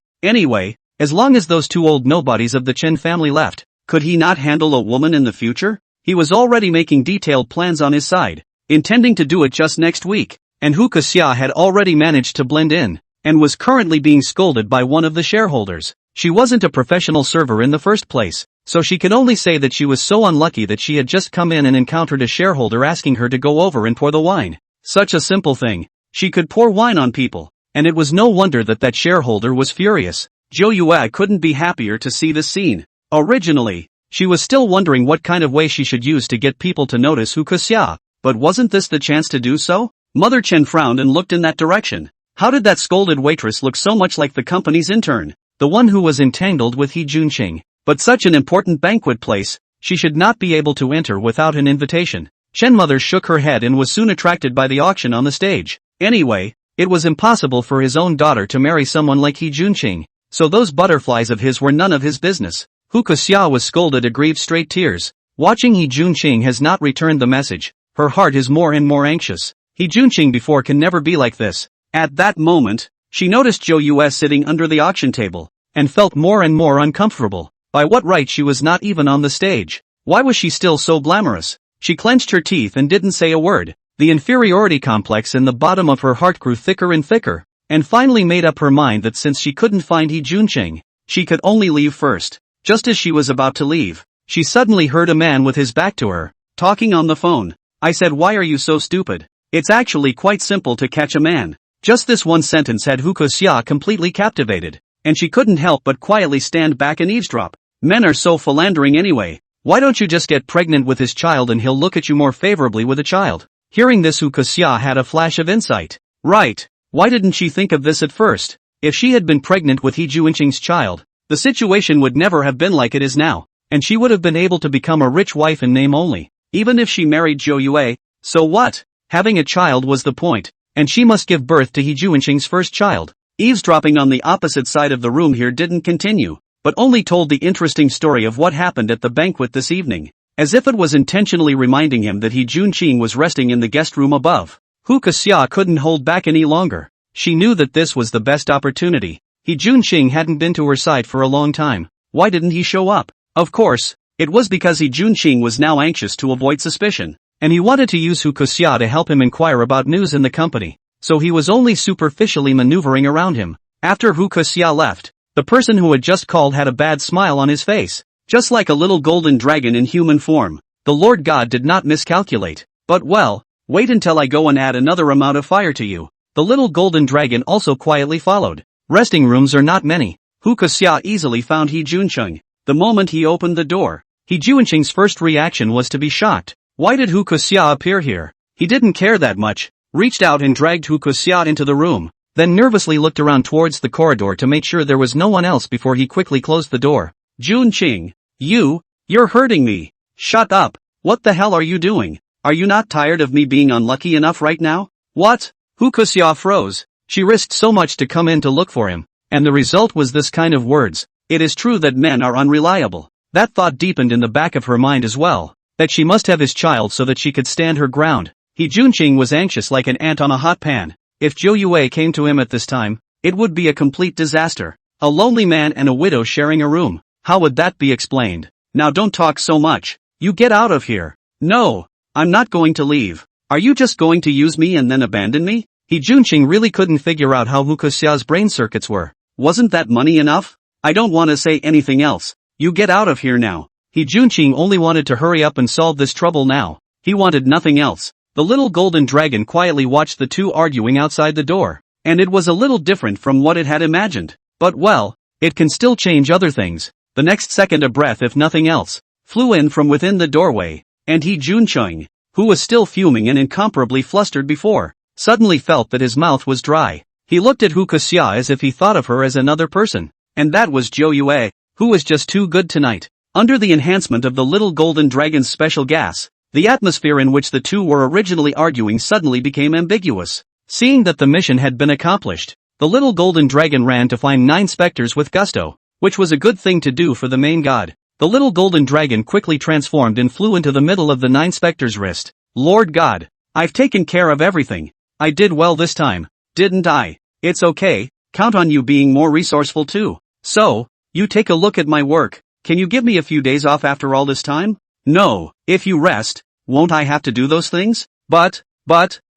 Anyway, as long as those 2 old nobodies of the Chen family left, could he not handle a woman in the future? He was already making detailed plans on his side, intending to do it just next week, and Hu Kexia had already managed to blend in, and was currently being scolded by one of the shareholders. She wasn't a professional server in the first place, so she could only say that she was so unlucky that she had just come in and encountered a shareholder asking her to go over and pour the wine. Such a simple thing. She could pour wine on people, and it was no wonder that that shareholder was furious. Zhou Yue couldn't be happier to see this scene. Originally, she was still wondering what kind of way she should use to get people to notice Hu Kexia, but wasn't this the chance to do so? Mother Chen frowned and looked in that direction. How did that scolded waitress look so much like the company's intern, the one who was entangled with He Junqing? But such an important banquet place, she should not be able to enter without an invitation. Chen mother shook her head and was soon attracted by the auction on the stage. Anyway, it was impossible for his own daughter to marry someone like He Junqing, so those butterflies of his were none of his business. Hu Kexia was scolded and grieved straight tears. Watching He Junqing has not returned the message, her heart is more and more anxious. He Junqing before can never be like this. At that moment, she noticed Zhou Yue sitting under the auction table, and felt more and more uncomfortable. By what right she was not even on the stage? Why was she still so glamorous? She clenched her teeth and didn't say a word. The inferiority complex in the bottom of her heart grew thicker and thicker, and finally made up her mind that since she couldn't find He Junqing, she could only leave first. Just as she was about to leave, she suddenly heard a man with his back to her, talking on the phone. I said, why are you so stupid? It's actually quite simple to catch a man. Just this one sentence had Hu Kexia completely captivated, and she couldn't help but quietly stand back and eavesdrop. Men are so philandering anyway. Why don't you just get pregnant with his child and he'll look at you more favorably with a child? Hearing this, Hu Kexia had a flash of insight. Right. Why didn't she think of this at first? If she had been pregnant with He Junqing's child, the situation would never have been like it is now, and she would have been able to become a rich wife in name only. Even if she married Zhou Yue, so what? Having a child was the point, and she must give birth to He Junqing's first child. Eavesdropping on the opposite side of the room here didn't continue, but only told the interesting story of what happened at the banquet this evening, as if it was intentionally reminding him that He Junqing was resting in the guest room above. Hu Kexia couldn't hold back any longer. She knew that this was the best opportunity. He Junqing hadn't been to her side for a long time. Why didn't he show up? Of course, it was because He Junqing was now anxious to avoid suspicion, and he wanted to use Hu Kexia to help him inquire about news in the company, so he was only superficially maneuvering around him. After Hu Kexia left, the person who had just called had a bad smile on his face, just like a little golden dragon in human form. The Lord God did not miscalculate. But well, wait until I go and add another amount of fire to you. The little golden dragon also quietly followed. Resting rooms are not many. Hu Kexia easily found He Junqing. The moment he opened the door, He Junqing's first reaction was to be shocked. Why did Hu Kuxia appear here? He didn't care that much, reached out and dragged Hu Kuxia into the room, then nervously looked around towards the corridor to make sure there was no one else before he quickly closed the door. Junqing, you're hurting me. Shut up. What the hell are you doing? Are you not tired of me being unlucky enough right now? What? Hu Kuxia froze. She risked so much to come in to look for him, and the result was this kind of words. It is true that men are unreliable. That thought deepened in the back of her mind as well, that she must have his child so that she could stand her ground. He Junqing was anxious like an ant on a hot pan. If Zhou Yue came to him at this time, it would be a complete disaster. A lonely man and a widow sharing a room. How would that be explained? Now don't talk so much. You get out of here. No, I'm not going to leave. Are you just going to use me and then abandon me? He Junqing really couldn't figure out how Hu Kuxia's brain circuits were. Wasn't that money enough? I don't want to say anything else. You get out of here now. He Junqing only wanted to hurry up and solve this trouble now. He wanted nothing else. The little golden dragon quietly watched the two arguing outside the door, and it was a little different from what it had imagined. But well, it can still change other things. The next second a breath if nothing else flew in from within the doorway, and He Junqing, who was still fuming and incomparably flustered before, suddenly felt that his mouth was dry. He looked at Hu Kuxia as if he thought of her as another person, and that was Zhou Yue, who was just too good tonight. Under the enhancement of the little golden dragon's special gas, the atmosphere in which the two were originally arguing suddenly became ambiguous. Seeing that the mission had been accomplished, the little golden dragon ran to find 9 specters with gusto, which was a good thing to do for the main god. The little golden dragon quickly transformed and flew into the middle of the 9 specters' wrist. Lord God, I've taken care of everything. I did well this time, didn't I? It's okay, count on you being more resourceful too. So, you take a look at my work. Can you give me a few days off after all this time? No, if you rest, won't I have to do those things? But,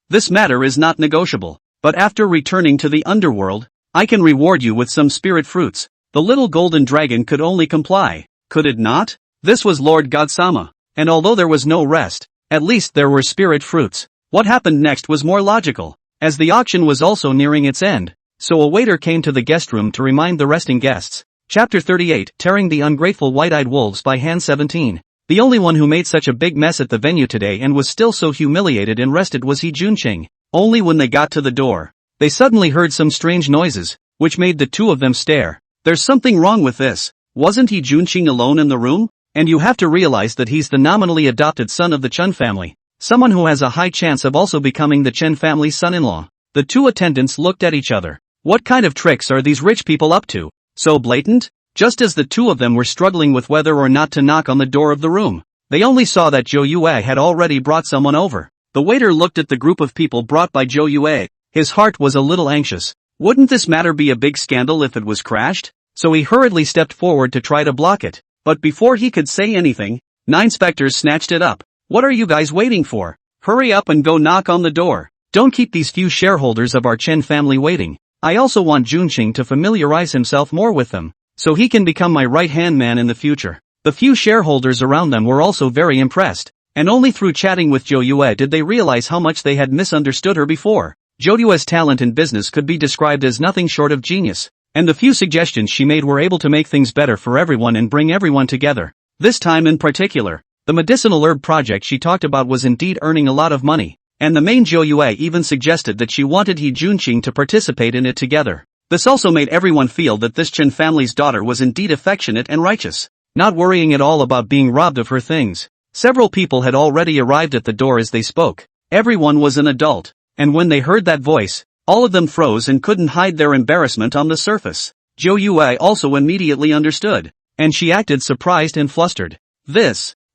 this matter is not negotiable. But after returning to the underworld, I can reward you with some spirit fruits. The little golden dragon could only comply, could it not? This was Lord God-sama, and although there was no rest, at least there were spirit fruits. What happened next was more logical, as the auction was also nearing its end, so a waiter came to the guest room to remind the resting guests. Chapter 38, Tearing the Ungrateful White-Eyed Wolves by Hand 17. The only one who made such a big mess at the venue today and was still so humiliated and rested was He Junqing. Only when they got to the door, they suddenly heard some strange noises, which made the two of them stare. There's something wrong with this. Wasn't He Junqing alone in the room? And you have to realize that he's the nominally adopted son of the Chen family, someone who has a high chance of also becoming the Chen family's son-in-law. The two attendants looked at each other. What kind of tricks are these rich people up to? So blatant? Just as the two of them were struggling with whether or not to knock on the door of the room, they only saw that Zhou Yue had already brought someone over. The waiter looked at the group of people brought by Zhou Yue. His heart was a little anxious. Wouldn't this matter be a big scandal if it was crashed? So he hurriedly stepped forward to try to block it. But before he could say anything, 9 specters snatched it up. What are you guys waiting for? Hurry up and go knock on the door. Don't keep these few shareholders of our Chen family waiting. I also want Junqing to familiarize himself more with them, so he can become my right-hand man in the future. The few shareholders around them were also very impressed, and only through chatting with Zhou Yue did they realize how much they had misunderstood her before. Zhou Yue's talent in business could be described as nothing short of genius, and the few suggestions she made were able to make things better for everyone and bring everyone together. This time in particular, the medicinal herb project she talked about was indeed earning a lot of money, and the main Zhou Yue even suggested that she wanted He Junqing to participate in it together. This also made everyone feel that this Chen family's daughter was indeed affectionate and righteous, not worrying at all about being robbed of her things. Several people had already arrived at the door as they spoke. Everyone was an adult, and when they heard that voice, all of them froze and couldn't hide their embarrassment on the surface. Zhou Yue also immediately understood, and she acted surprised and flustered.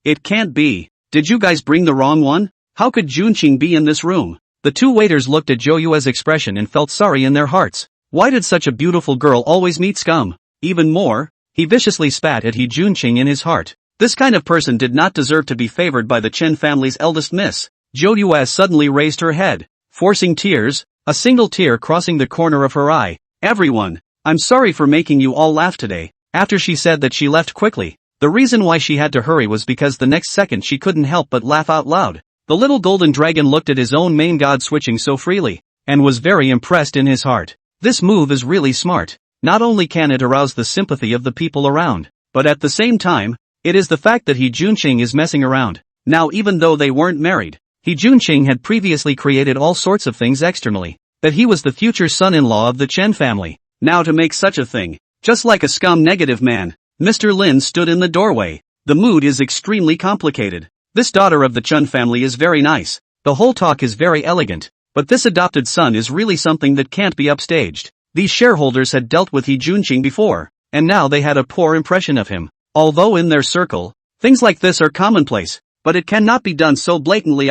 It can't be. Did you guys bring the wrong one? How could Junqing be in this room? The two waiters looked at Zhou Yue's expression and felt sorry in their hearts. Why did such a beautiful girl always meet scum? Even more, he viciously spat at He Junqing in his heart. This kind of person did not deserve to be favored by the Chen family's eldest miss. Zhou Yue suddenly raised her head, forcing tears, a single tear crossing the corner of her eye. Everyone, I'm sorry for making you all laugh today. After she said that, she left quickly. The reason why she had to hurry was because the next second she couldn't help but laugh out loud. The little golden dragon looked at his own main god switching so freely, and was very impressed in his heart. This move is really smart. Not only can it arouse the sympathy of the people around, but at the same time, It is the fact that He Junqing is messing around. Now even though they weren't married, He Junqing had previously created all sorts of things externally. That he was the future son-in-law of the Chen family. Now to make such a thing, just like a scum negative man, Mr. Lin stood in the doorway. The mood is extremely complicated. This daughter of the Chen family is very nice. The whole talk is very elegant. But this adopted son is really something that can't be upstaged. These shareholders had dealt with He Junqing before, and now they had a poor impression of him. Although in their circle, things like this are commonplace, but it cannot be done so blatantly.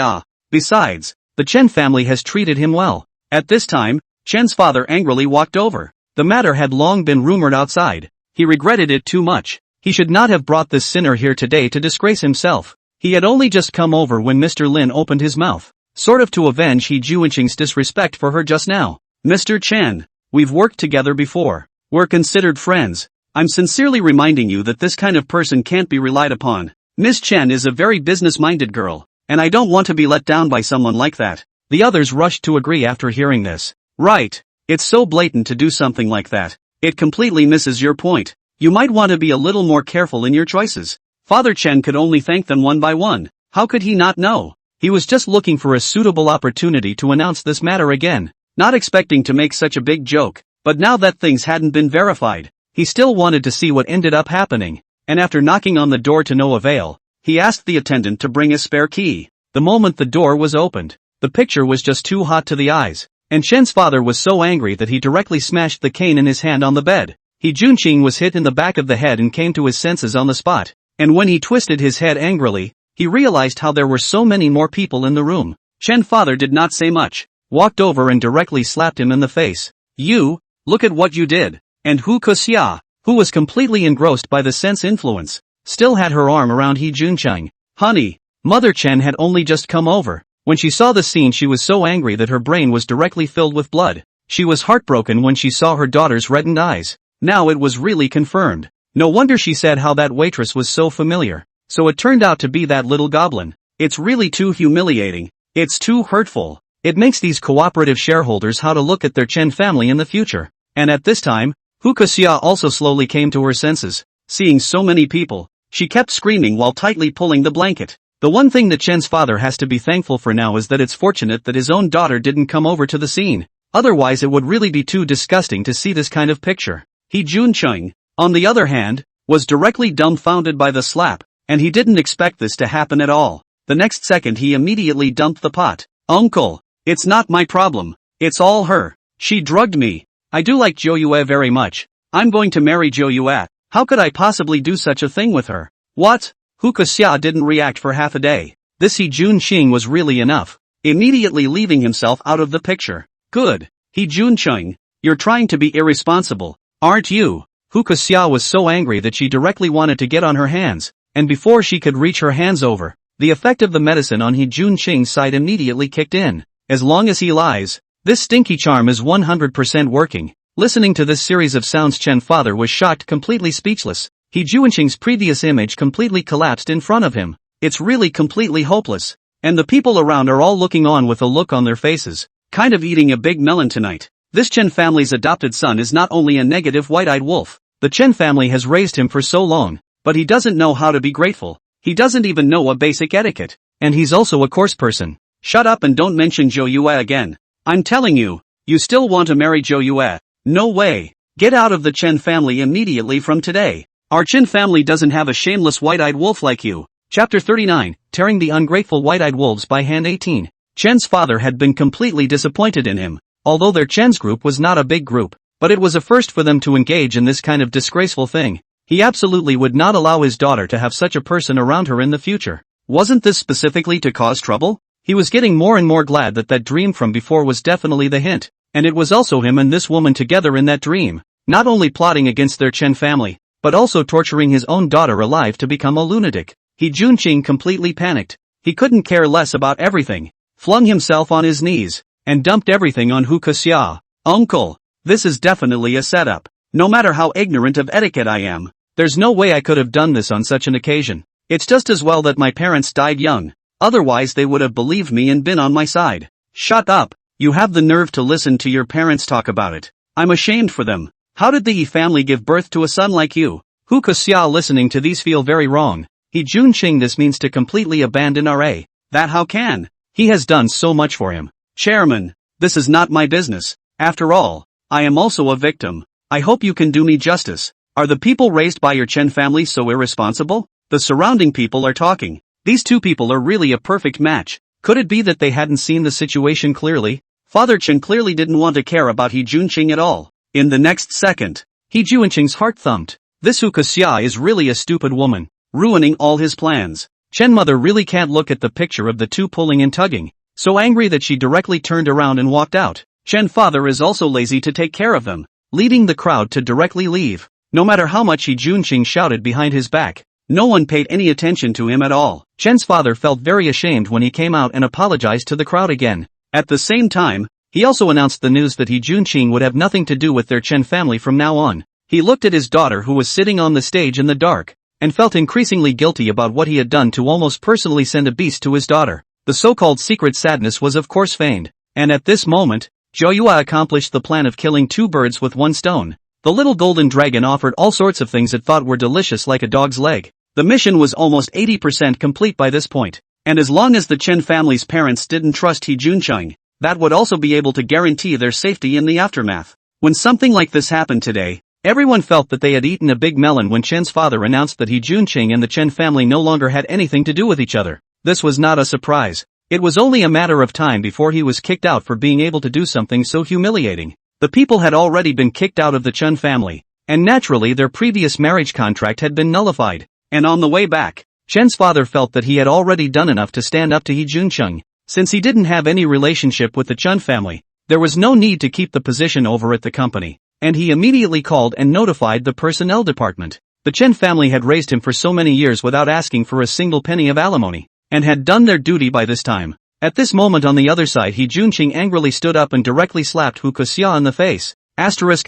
Besides, the Chen family has treated him well. At this time, Chen's father angrily walked over. The matter had long been rumored outside. He regretted it too much. He should not have brought this sinner here today to disgrace himself. He had only just come over when Mr. Lin opened his mouth, sort of to avenge He Junqing's disrespect for her just now. Mr. Chen, we've worked together before. We're considered friends. I'm sincerely reminding you that this kind of person can't be relied upon. Miss Chen is a very business-minded girl, and I don't want to be let down by someone like that. The others rushed to agree after hearing this. Right. It's so blatant to do something like that. It completely misses your point. You might want to be a little more careful in your choices. Father Chen could only thank them one by one. How could he not know? He was just looking for a suitable opportunity to announce this matter again, not expecting to make such a big joke. But now that things hadn't been verified, he still wanted to see what ended up happening. And after knocking on the door to no avail, he asked the attendant to bring a spare key. The moment the door was opened, the picture was just too hot to the eyes, and Chen's father was so angry that he directly smashed the cane in his hand on the bed. He Junqing was hit in the back of the head and came to his senses on the spot, and when he twisted his head angrily, he realized how there were so many more people in the room. Chen's father did not say much, walked over and directly slapped him in the face. You, look at what you did. And Hu Kuxia, who was completely engrossed by the sense influence, still had her arm around He Junqing. Honey, Mother Chen had only just come over. When she saw the scene she was so angry that her brain was directly filled with blood. She was heartbroken when she saw her daughter's reddened eyes. Now it was really confirmed. No wonder she said how that waitress was so familiar. So it turned out to be that little goblin. It's really too humiliating. It's too hurtful. It makes these cooperative shareholders how to look at their Chen family in the future. And at this time, Hu Kuxia also slowly came to her senses. Seeing so many people, she kept screaming while tightly pulling the blanket. The one thing that Chen's father has to be thankful for now is that it's fortunate that his own daughter didn't come over to the scene. Otherwise it would really be too disgusting to see this kind of picture. He Junqing, on the other hand, was directly dumbfounded by the slap, and he didn't expect this to happen at all. The next second he immediately dumped the pot. Uncle, it's not my problem. It's all her. She drugged me. I do like Zhou Yue very much. I'm going to marry Zhou Yue. How could I possibly do such a thing with her? What? Hu Kuxia didn't react for half a day. This He Junqing was really enough. Immediately leaving himself out of the picture. Good. He Junqing, you're trying to be irresponsible, aren't you? Hu Kuxia was so angry that she directly wanted to get on her hands, and before she could reach her hands over, the effect of the medicine on He Junqing's side immediately kicked in. As long as he lies, this stinky charm is 100% working. Listening to this series of sounds, Chen's father was shocked, completely speechless. He Junqing's previous image completely collapsed in front of him. It's really completely hopeless. And the people around are all looking on with a look on their faces, kind of eating a big melon tonight. This Chen family's adopted son is not only a negative white-eyed wolf. The Chen family has raised him for so long, but he doesn't know how to be grateful. He doesn't even know a basic etiquette. And he's also a coarse person. Shut up and don't mention Zhou Yue again. I'm telling you, you still want to marry Zhou Yue. No way. Get out of the Chen family immediately from today. Our Chen family doesn't have a shameless white-eyed wolf like you. Chapter 39, Tearing the Ungrateful White-Eyed Wolves by Hand. 18. Chen's father had been completely disappointed in him. Although their Chen's group was not a big group, but it was a first for them to engage in this kind of disgraceful thing. He absolutely would not allow his daughter to have such a person around her in the future. Wasn't this specifically to cause trouble? He was getting more and more glad that that dream from before was definitely the hint. And it was also him and this woman together in that dream, not only plotting against their Chen family, but also torturing his own daughter alive to become a lunatic. He Junqing completely panicked. He couldn't care less about everything, flung himself on his knees, and dumped everything on Hu Kuxia. Uncle, this is definitely a setup. No matter how ignorant of etiquette I am, there's no way I could have done this on such an occasion. It's just as well that my parents died young. Otherwise they would have believed me and been on my side. Shut up. You have the nerve to listen to your parents talk about it. I'm ashamed for them. How did the Yi family give birth to a son like you? Hu Xia listening to these feel very wrong. He Junqing, this means to completely abandon RA. That how can? He has done so much for him. Chairman, this is not my business. After all, I am also a victim. I hope you can do me justice. Are the people raised by your Chen family so irresponsible? The surrounding people are talking. These two people are really a perfect match. Could it be that they hadn't seen the situation clearly? Father Chen clearly didn't want to care about He Junqing at all. In the next second, He Junqing's heart thumped. This Hu Xia is really a stupid woman, ruining all his plans. Chen mother really can't look at the picture of the two pulling and tugging. So angry that she directly turned around and walked out. Chen father is also lazy to take care of them, leading the crowd to directly leave. No matter how much He Junqing shouted behind his back, no one paid any attention to him at all. Chen's father felt very ashamed when he came out and apologized to the crowd again. At the same time, he also announced the news that He Junqing would have nothing to do with their Chen family from now on. He looked at his daughter who was sitting on the stage in the dark, and felt increasingly guilty about what he had done to almost personally send a beast to his daughter. The so-called secret sadness was of course feigned, and at this moment, Zhou accomplished the plan of killing two birds with one stone. The little golden dragon offered all sorts of things it thought were delicious like a dog's leg. The mission was almost 80% complete by this point, and as long as the Chen family's parents didn't trust He Junqing, that would also be able to guarantee their safety in the aftermath. When something like this happened today, everyone felt that they had eaten a big melon when Chen's father announced that He Junqing and the Chen family no longer had anything to do with each other. This was not a surprise. It was only a matter of time before he was kicked out for being able to do something so humiliating. The people had already been kicked out of the Chen family, and naturally their previous marriage contract had been nullified. And on the way back, Chen's father felt that he had already done enough to stand up to He Junqing. Since he didn't have any relationship with the Chen family, there was no need to keep the position over at the company, and he immediately called and notified the personnel department. The Chen family had raised him for so many years without asking for a single penny of alimony, and had done their duty by this time. At this moment on the other side, He Junqing angrily stood up and directly slapped Hu Xia in the face. Asterisk.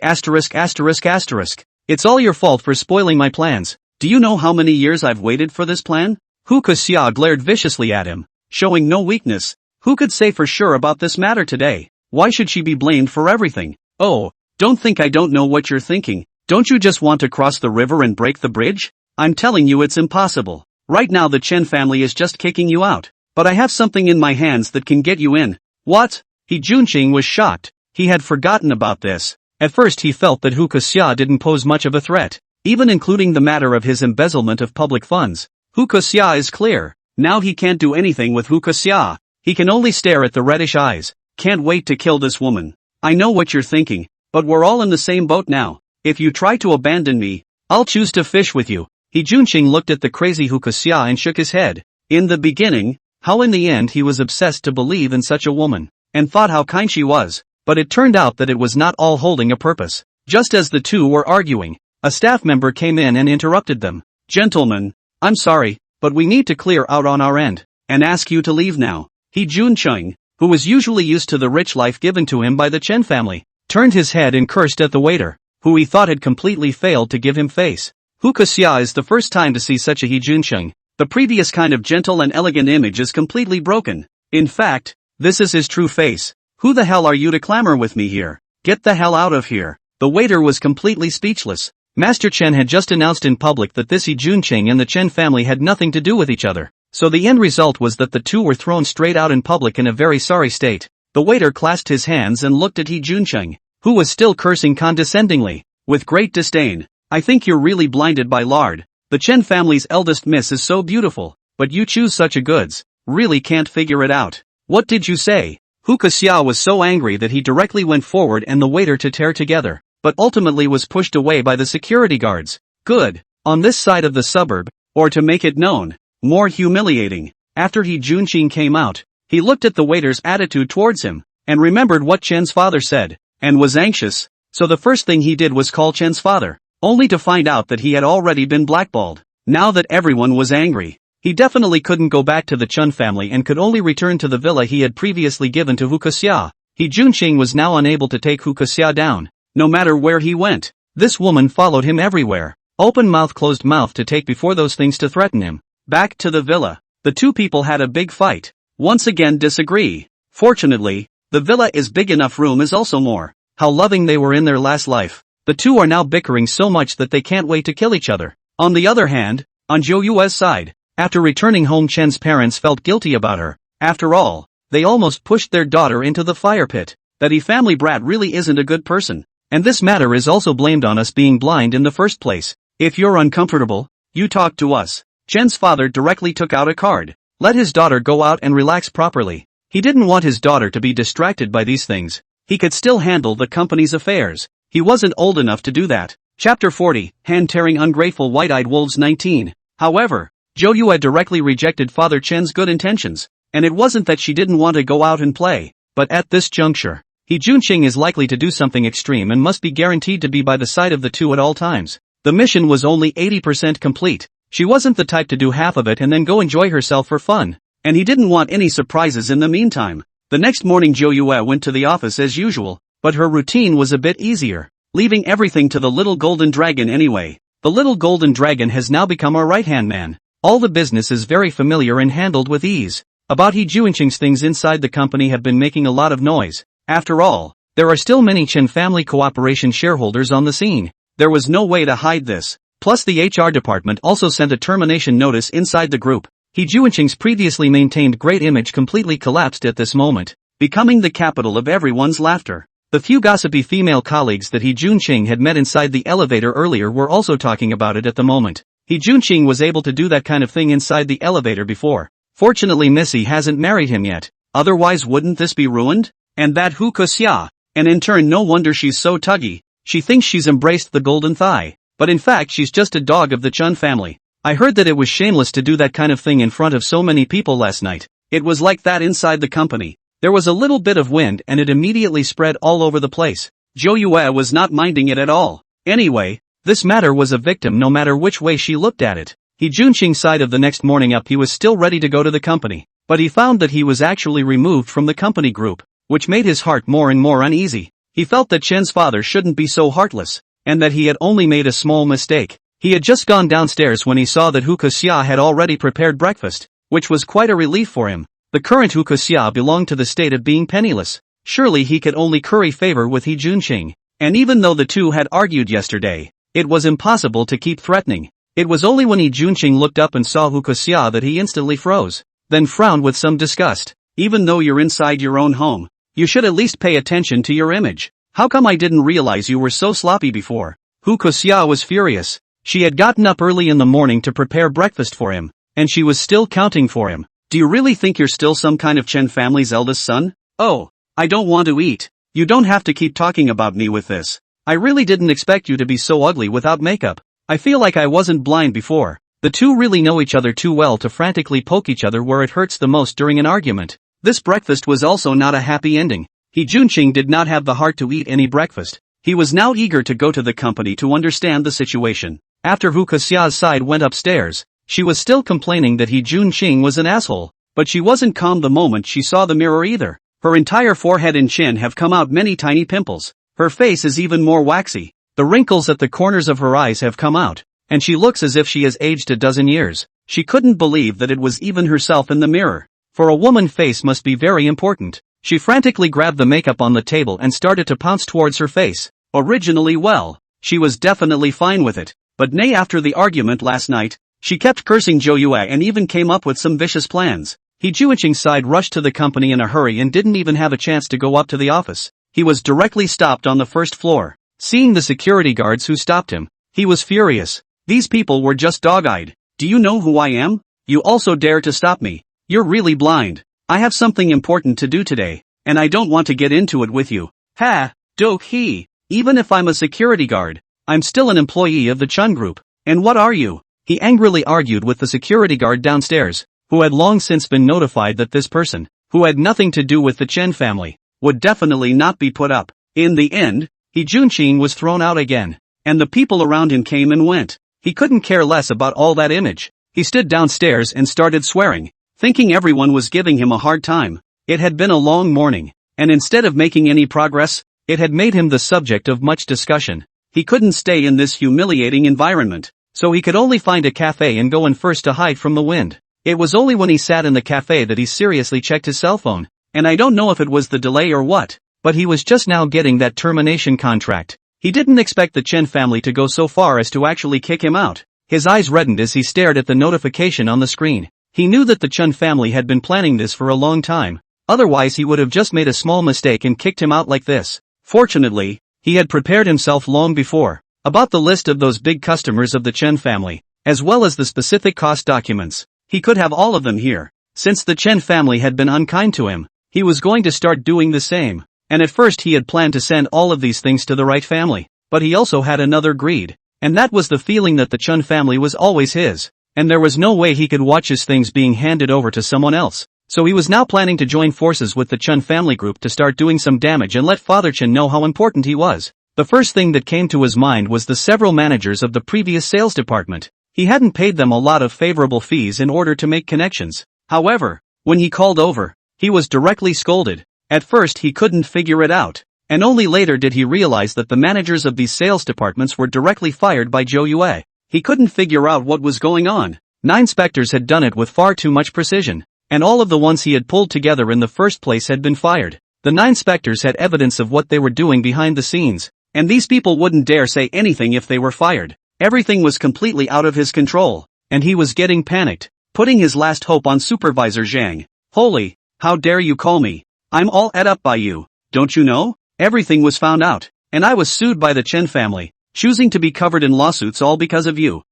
It's all your fault for spoiling my plans. Do you know how many years I've waited for this plan? Hu Xia glared viciously at him, showing no weakness. Who could say for sure about this matter today? Why should she be blamed for everything? Oh, don't think I don't know what you're thinking. Don't you just want to cross the river and break the bridge? I'm telling you it's impossible. Right now the Chen family is just kicking you out. But I have something in my hands that can get you in. What? He Junqing was shocked. He had forgotten about this. At first he felt that Hu Xia didn't pose much of a threat, even including the matter of his embezzlement of public funds. Hu Xia is clear. Now he can't do anything with Hu Xia. He can only stare at the reddish eyes. Can't wait to kill this woman. I know what you're thinking, but we're all in the same boat now. If you try to abandon me, I'll choose to fish with you. He Junqing looked at the crazy Hu Xia and shook his head. In the beginning, how in the end he was obsessed to believe in such a woman, and thought how kind she was, but it turned out that it was not all holding a purpose. Just as the two were arguing, a staff member came in and interrupted them. Gentlemen, I'm sorry, but we need to clear out on our end, and ask you to leave now. He Junqing, who was usually used to the rich life given to him by the Chen family, turned his head and cursed at the waiter, who he thought had completely failed to give him face. Hu Xia is the first time to see such a He Junqing. The previous kind of gentle and elegant image is completely broken. In fact, this is his true face. Who the hell are you to clamor with me here? Get the hell out of here. The waiter was completely speechless. Master Chen had just announced in public that this He Junqing and the Chen family had nothing to do with each other. So the end result was that the two were thrown straight out in public in a very sorry state. The waiter clasped his hands and looked at He Junqing, who was still cursing condescendingly, with great disdain. I think you're really blinded by lard. The Chen family's eldest miss is so beautiful, but you choose such a goods. Really can't figure it out. What did you say? Hu Xia was so angry that he directly went forward and the waiter to tear together, but ultimately was pushed away by the security guards. Good. On this side of the suburb, or to make it known, more humiliating. After He Junqing came out, he looked at the waiter's attitude towards him, and remembered what Chen's father said, and was anxious, so the first thing he did was call Chen's father, only to find out that he had already been blackballed. Now that everyone was angry, he definitely couldn't go back to the Chen family and could only return to the villa he had previously given to Hu Xia. He Junqing was now unable to take Hu Xia down, no matter where he went. This woman followed him everywhere, open mouth closed mouth to take before those things to threaten him. Back to the villa, the two people had a big fight. Once again disagree. Fortunately, the villa is big enough, room is also more. How loving they were in their last life. The two are now bickering so much that they can't wait to kill each other. On the other hand, on Jo Yue's side, after returning home, Chen's parents felt guilty about her. After all, they almost pushed their daughter into the fire pit. That family brat really isn't a good person. And this matter is also blamed on us being blind in the first place. If you're uncomfortable, you talk to us. Chen's father directly took out a card. Let his daughter go out and relax properly. He didn't want his daughter to be distracted by these things. He could still handle the company's affairs. He wasn't old enough to do that. Chapter 40, Hand-Tearing Ungrateful White-Eyed Wolves 19. However, Jo Yue directly rejected Father Chen's good intentions. And it wasn't that she didn't want to go out and play. But at this juncture, He Junqing is likely to do something extreme and must be guaranteed to be by the side of the two at all times. The mission was only 80% complete. She wasn't the type to do half of it and then go enjoy herself for fun. And he didn't want any surprises in the meantime. The next morning Jo Yue went to the office as usual, but her routine was a bit easier, leaving everything to the little golden dragon anyway. The little golden dragon has now become our right-hand man. All the business is very familiar and handled with ease. About He Junqing's things inside the company have been making a lot of noise. After all, there are still many Chen family cooperation shareholders on the scene. There was no way to hide this. Plus the HR department also sent a termination notice inside the group. He Junqing's previously maintained great image completely collapsed at this moment, becoming the capital of everyone's laughter. The few gossipy female colleagues that He Junqing had met inside the elevator earlier were also talking about it at the moment. He Junqing was able to do that kind of thing inside the elevator before. Fortunately Missy hasn't married him yet, otherwise wouldn't this be ruined? And that Hu Kuxia, and in turn no wonder she's so tuggy. She thinks she's embraced the golden thigh, but in fact she's just a dog of the Chun family. I heard that it was shameless to do that kind of thing in front of so many people last night. It was like that inside the company. There was a little bit of wind and it immediately spread all over the place. Jo Yue was not minding it at all. Anyway, this matter was a victim no matter which way she looked at it. He Junqing's side of the next morning up he was still ready to go to the company, but he found that he was actually removed from the company group, which made his heart more and more uneasy. He felt that Chen's father shouldn't be so heartless, and that he had only made a small mistake. He had just gone downstairs when he saw that Hu Kuxia had already prepared breakfast, which was quite a relief for him. The current Hu Kuxia belonged to the state of being penniless. Surely he could only curry favor with He Junqing. And even though the two had argued yesterday, it was impossible to keep threatening. It was only when He Junqing looked up and saw Hu Kuxia that he instantly froze, then frowned with some disgust. Even though you're inside your own home, you should at least pay attention to your image. How come I didn't realize you were so sloppy before? Hu Kuxia was furious. She had gotten up early in the morning to prepare breakfast for him, and she was still counting for him. Do you really think you're still some kind of Chen family's eldest son? Oh, I don't want to eat. You don't have to keep talking about me with this. I really didn't expect you to be so ugly without makeup. I feel like I wasn't blind before. The two really know each other too well to frantically poke each other where it hurts the most during an argument. This breakfast was also not a happy ending. He Junqing did not have the heart to eat any breakfast. He was now eager to go to the company to understand the situation. After Hu Kuxia's side went upstairs, she was still complaining that He Junqing was an asshole, but she wasn't calm the moment she saw the mirror either. Her entire forehead and chin have come out many tiny pimples. Her face is even more waxy. The wrinkles at the corners of her eyes have come out, and she looks as if she has aged a dozen years. She couldn't believe that it was even herself in the mirror. For a woman, face must be very important. She frantically grabbed the makeup on the table and started to pounce towards her face. Originally, well, she was definitely fine with it, but nay, after the argument last night, she kept cursing Jo Yue and even came up with some vicious plans. He Junqing's side rushed to the company in a hurry and didn't even have a chance to go up to the office. He was directly stopped on the first floor. Seeing the security guards who stopped him, he was furious. These people were just dog-eyed. Do you know who I am? You also dare to stop me? You're really blind. I have something important to do today, and I don't want to get into it with you. Ha, doke he. Even if I'm a security guard, I'm still an employee of the Chun Group. And what are you? He angrily argued with the security guard downstairs, who had long since been notified that this person, who had nothing to do with the Chen family, would definitely not be put up. In the end, He Junqing was thrown out again, and the people around him came and went. He couldn't care less about all that image. He stood downstairs and started swearing, thinking everyone was giving him a hard time. It had been a long morning, and instead of making any progress, it had made him the subject of much discussion. He couldn't stay in this humiliating environment, so he could only find a cafe and go in first to hide from the wind. It was only when he sat in the cafe that he seriously checked his cell phone, and I don't know if it was the delay or what, but he was just now getting that termination contract. He didn't expect the Chen family to go so far as to actually kick him out. His eyes reddened as he stared at the notification on the screen. He knew that the Chen family had been planning this for a long time. Otherwise he would have just made a small mistake and kicked him out like this. Fortunately, he had prepared himself long before. About the list of those big customers of the Chen family, as well as the specific cost documents. He could have all of them here. Since the Chen family had been unkind to him, he was going to start doing the same. And at first he had planned to send all of these things to the right family. But he also had another greed. And that was the feeling that the Chen family was always his. And there was no way he could watch his things being handed over to someone else. So he was now planning to join forces with the Chen family group to start doing some damage and let Father Chen know how important he was. The first thing that came to his mind was the several managers of the previous sales department. He hadn't paid them a lot of favorable fees in order to make connections. However, when he called over, he was directly scolded. At first he couldn't figure it out, and only later did he realize that the managers of these sales departments were directly fired by Zhou Yue. He couldn't figure out what was going on. 9 specters had done it with far too much precision, and all of the ones he had pulled together in the first place had been fired. The 9 specters had evidence of what they were doing behind the scenes. And these people wouldn't dare say anything if they were fired. Everything was completely out of his control, and he was getting panicked, putting his last hope on Supervisor Zhang. Holy, how dare you call me? I'm all ate up by you, don't you know? Everything was found out, and I was sued by the Chen family, choosing to be covered in lawsuits all because of you.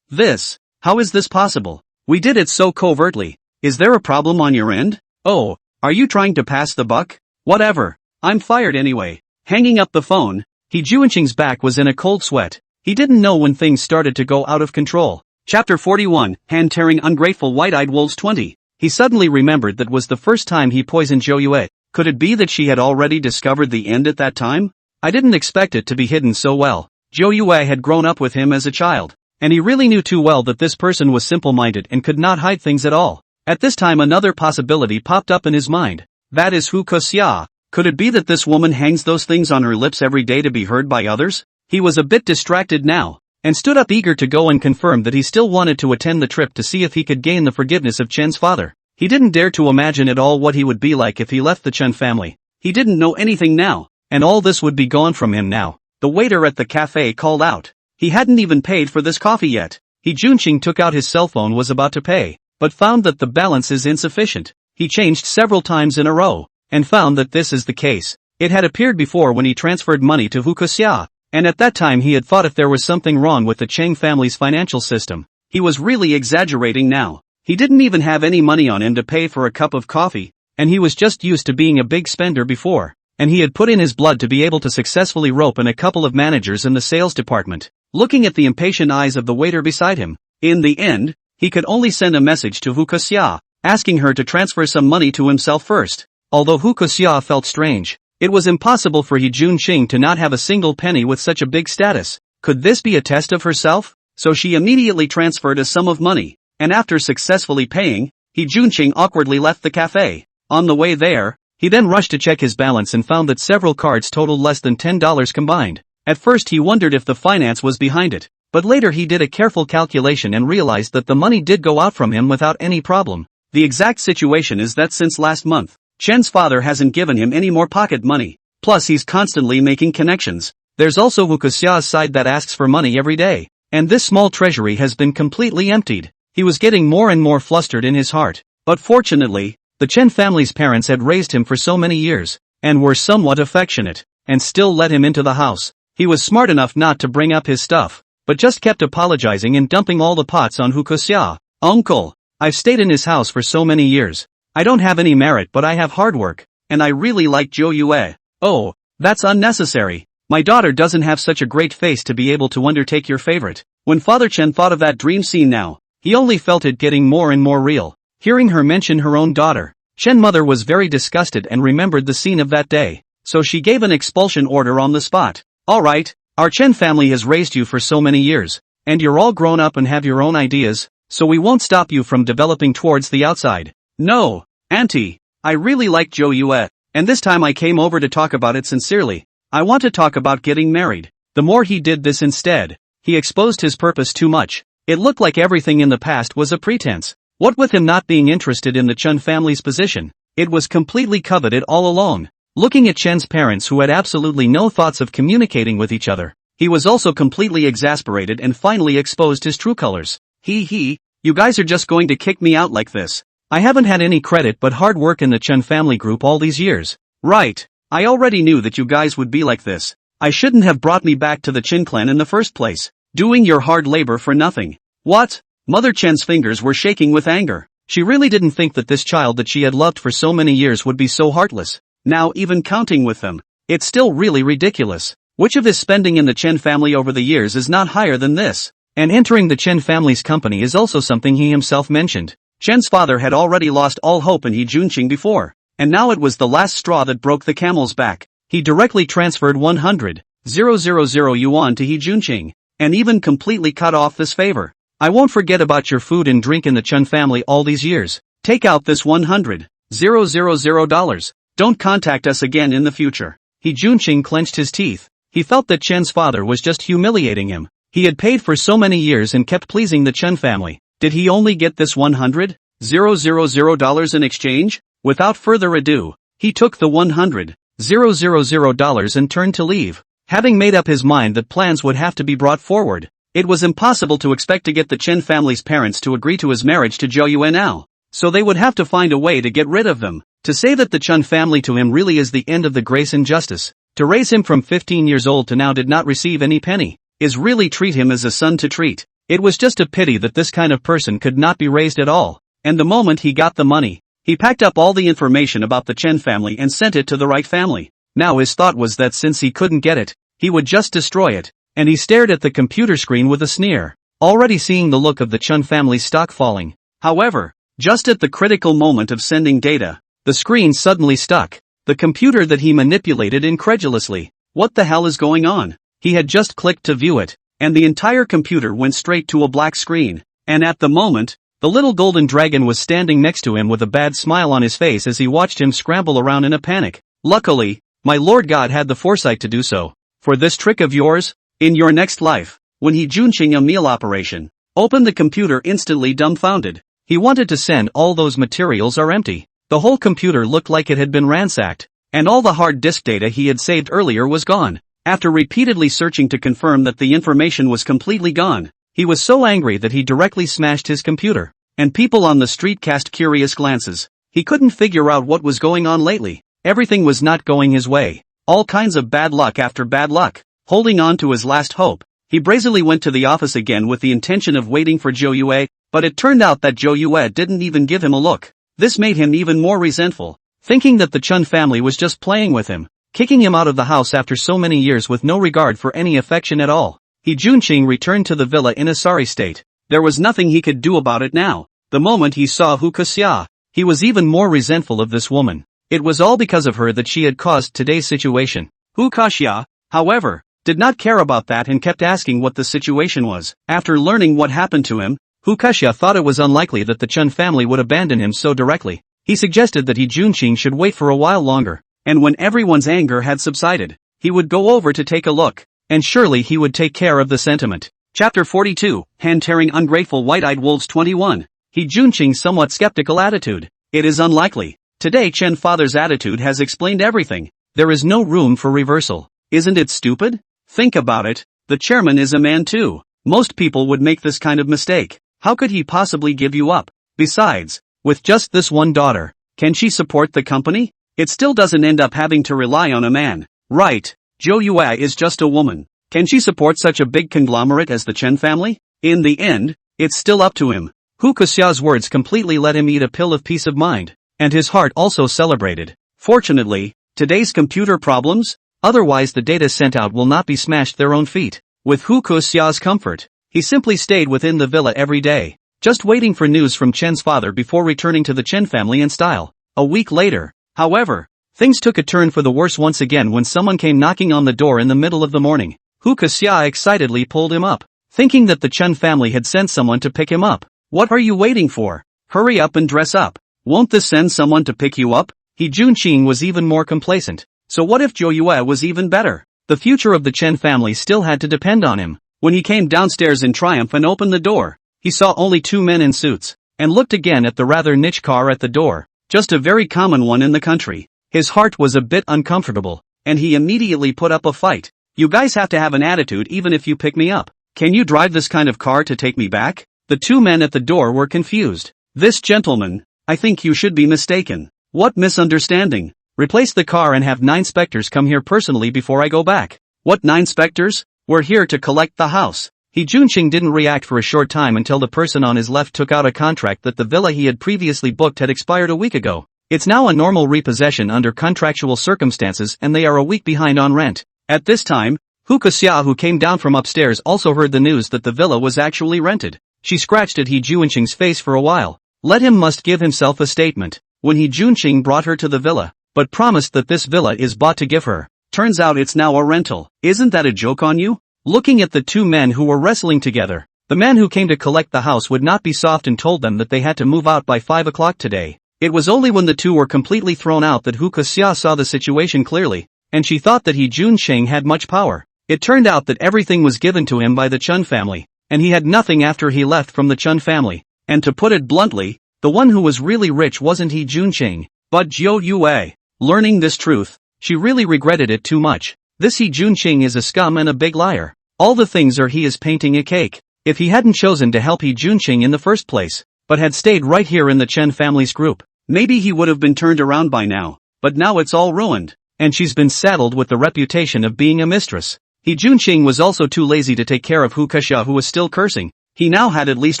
How is this possible? We did it so covertly. Is there a problem on your end? Oh, are you trying to pass the buck? Whatever, I'm fired anyway. Hanging up the phone, Juanqing's back was in a cold sweat. He didn't know when things started to go out of control. Chapter 41, Hand-Tearing Ungrateful White-Eyed Wolves 20. He suddenly remembered that was the first time he poisoned Zhou Yue. Could it be that she had already discovered the end at that time? I didn't expect it to be hidden so well. Zhou Yue had grown up with him as a child, and he really knew too well that this person was simple-minded and could not hide things at all. At this time another possibility popped up in his mind. That is Hu Kuxia. Could it be that this woman hangs those things on her lips every day to be heard by others? He was a bit distracted now, and stood up eager to go and confirm that he still wanted to attend the trip to see if he could gain the forgiveness of Chen's father. He didn't dare to imagine at all what he would be like if he left the Chen family. He didn't know anything now, and all this would be gone from him now. The waiter at the cafe called out. He hadn't even paid for this coffee yet. Junqing took out his cell phone, was about to pay, but found that the balance is insufficient. He changed several times in a row, and found that this is the case. It had appeared before when he transferred money to Hu Kuxia, and at that time he had thought if there was something wrong with the Cheng family's financial system. He was really exaggerating now. He didn't even have any money on him to pay for a cup of coffee, and he was just used to being a big spender before, and he had put in his blood to be able to successfully rope in a couple of managers in the sales department. Looking at the impatient eyes of the waiter beside him, in the end, he could only send a message to Hu Kuxia, asking her to transfer some money to himself first. Although Hu Kuxia felt strange, it was impossible for Junqing to not have a single penny with such a big status. Could this be a test of herself? So she immediately transferred a sum of money, and after successfully paying, Junqing awkwardly left the cafe. On the way there, he then rushed to check his balance and found that several cards totaled less than $10 combined. At first he wondered if the finance was behind it, but later he did a careful calculation and realized that the money did go out from him without any problem. The exact situation is that since last month, Chen's father hasn't given him any more pocket money, plus he's constantly making connections. There's also Hu Kuxia's side that asks for money every day, and this small treasury has been completely emptied. He was getting more and more flustered in his heart, but fortunately, the Chen family's parents had raised him for so many years, and were somewhat affectionate, and still let him into the house. He was smart enough not to bring up his stuff, but just kept apologizing and dumping all the pots on Hu Kuxia. Uncle, I've stayed in his house for so many years. I don't have any merit, but I have hard work, and I really like Zhou Yue. Oh, that's unnecessary. My daughter doesn't have such a great face to be able to undertake your favorite. When Father Chen thought of that dream scene now, he only felt it getting more and more real. Hearing her mention her own daughter, Chen mother was very disgusted and remembered the scene of that day, so she gave an expulsion order on the spot. Alright, our Chen family has raised you for so many years, and you're all grown up and have your own ideas, so we won't stop you from developing towards the outside. No, Auntie, I really like Zhou Yue, and this time I came over to talk about it sincerely. I want to talk about getting married. The more he did this instead, he exposed his purpose too much. It looked like everything in the past was a pretense. What with him not being interested in the Chen family's position, it was completely coveted all along. Looking at Chen's parents who had absolutely no thoughts of communicating with each other, He was also completely exasperated and finally exposed his true colors. You guys are just going to kick me out like this. I haven't had any credit but hard work in the Chen family group all these years. Right. I already knew that you guys would be like this. I shouldn't have brought me back to the Chen clan in the first place. Doing your hard labor for nothing. What? Mother Chen's fingers were shaking with anger. She really didn't think that this child that she had loved for so many years would be so heartless. Now even counting with them. It's still really ridiculous. Which of his spending in the Chen family over the years is not higher than this? And entering the Chen family's company is also something he himself mentioned. Chen's father had already lost all hope in He Junqing before, and now it was the last straw that broke the camel's back. He directly transferred 100,000 yuan to He Junqing, and even completely cut off this favor. I won't forget about your food and drink in the Chen family all these years. Take out this $100,000. Don't contact us again in the future. He Junqing clenched his teeth. He felt that Chen's father was just humiliating him. He had paid for so many years and kept pleasing the Chen family. Did he only get this $100,000 in exchange? Without further ado, he took the $100,000 and turned to leave. Having made up his mind that plans would have to be brought forward, it was impossible to expect to get the Chen family's parents to agree to his marriage to Zhou Yue now. So they would have to find a way to get rid of them. To say that the Chen family to him really is the end of the grace and justice, to raise him from 15 years old to now did not receive any penny, is really treat him as a son to treat. It was just a pity that this kind of person could not be raised at all. And the moment he got the money, he packed up all the information about the Chen family and sent it to the right family. Now his thought was that since he couldn't get it, he would just destroy it, and he stared at the computer screen with a sneer, already seeing the look of the Chen family's stock falling. However, just at the critical moment of sending data, the screen suddenly stuck. The computer that he manipulated incredulously. What the hell is going on? He had just clicked to view it, and the entire computer went straight to a black screen. And at the moment, the little golden dragon was standing next to him with a bad smile on his face as he watched him scramble around in a panic. Luckily, my Lord God had the foresight to do so. For this trick of yours, in your next life, when He Junqing a meal operation, opened the computer instantly dumbfounded. He wanted to send all those materials are empty. The whole computer looked like it had been ransacked, and all the hard disk data he had saved earlier was gone. After repeatedly searching to confirm that the information was completely gone, he was so angry that he directly smashed his computer, and people on the street cast curious glances. He couldn't figure out what was going on lately. Everything was not going his way. All kinds of bad luck after bad luck. Holding on to his last hope, he brazenly went to the office again with the intention of waiting for Zhou Yue, but it turned out that Zhou Yue didn't even give him a look. This made him even more resentful, thinking that the Chen family was just playing with him, kicking him out of the house after so many years with no regard for any affection at all. He Junqing returned to the villa in a sorry state. There was nothing he could do about it now. The moment he saw Hu Kexia, he was even more resentful of this woman. It was all because of her that she had caused today's situation. Hu Kexia, however, did not care about that and kept asking what the situation was. After learning what happened to him, Hu Kexia thought it was unlikely that the Chen family would abandon him so directly. He suggested that He Junqing should wait for a while longer, and when everyone's anger had subsided, he would go over to take a look, and surely he would take care of the sentiment. Chapter 42, Hand-Tearing Ungrateful White-Eyed Wolves 21. He Junqing's somewhat skeptical attitude. It is unlikely. Today Chen father's attitude has explained everything. There is no room for reversal. Isn't it stupid? Think about it. The chairman is a man too. Most people would make this kind of mistake. How could he possibly give you up? Besides, with just this one daughter, can she support the company? It still doesn't end up having to rely on a man. Right. Zhou Yue is just a woman. Can she support such a big conglomerate as the Chen family? In the end, it's still up to him. Hu Kexia's words completely let him eat a pill of peace of mind, and his heart also celebrated. Fortunately, today's computer problems, otherwise the data sent out will not be smashed their own feet. With Hu Kexia's comfort, he simply stayed within the villa every day, just waiting for news from Chen's father before returning to the Chen family in style. A week later, however, things took a turn for the worse once again when someone came knocking on the door in the middle of the morning. Hu Kexia excitedly pulled him up, thinking that the Chen family had sent someone to pick him up. What are you waiting for? Hurry up and dress up. Won't this send someone to pick you up? He Junqing was even more complacent. So what if Zhou Yue was even better? The future of the Chen family still had to depend on him. When he came downstairs in triumph and opened the door, he saw only two men in suits, and looked again at the rather niche car at the door, just a very common one in the country. His heart was a bit uncomfortable, and he immediately put up a fight. You guys have to have an attitude even if you pick me up. Can you drive this kind of car to take me back? The two men at the door were confused. This gentleman, I think you should be mistaken. What misunderstanding? Replace the car and have 9 specters come here personally before I go back. What 9 specters? We're here to collect the house. He Junqing didn't react for a short time until the person on his left took out a contract that the villa he had previously booked had expired a week ago. It's now a normal repossession under contractual circumstances and they are a week behind on rent. At this time, Hu Xia, who came down from upstairs, also heard the news that the villa was actually rented. She scratched at He Junqing's face for a while. Let him must give himself a statement. When He Junqing brought her to the villa, but promised that this villa is bought to give her. Turns out it's now a rental. Isn't that a joke on you? Looking at the two men who were wrestling together, the man who came to collect the house would not be soft and told them that they had to move out by 5 o'clock today. It was only when the two were completely thrown out that Hu Xia saw the situation clearly, and she thought that He Junqing had much power. It turned out that everything was given to him by the Chun family, and he had nothing after he left from the Chun family. And to put it bluntly, the one who was really rich wasn't He Junqing, but Zhou Yue. Learning this truth, she really regretted it too much. This He Junqing is a scum and a big liar. All the things are he is painting a cake. If he hadn't chosen to help He Junqing in the first place, but had stayed right here in the Chen family's group, maybe he would have been turned around by now. But now it's all ruined, and she's been saddled with the reputation of being a mistress. He Junqing was also too lazy to take care of Hu Xia, who was still cursing. He now had at least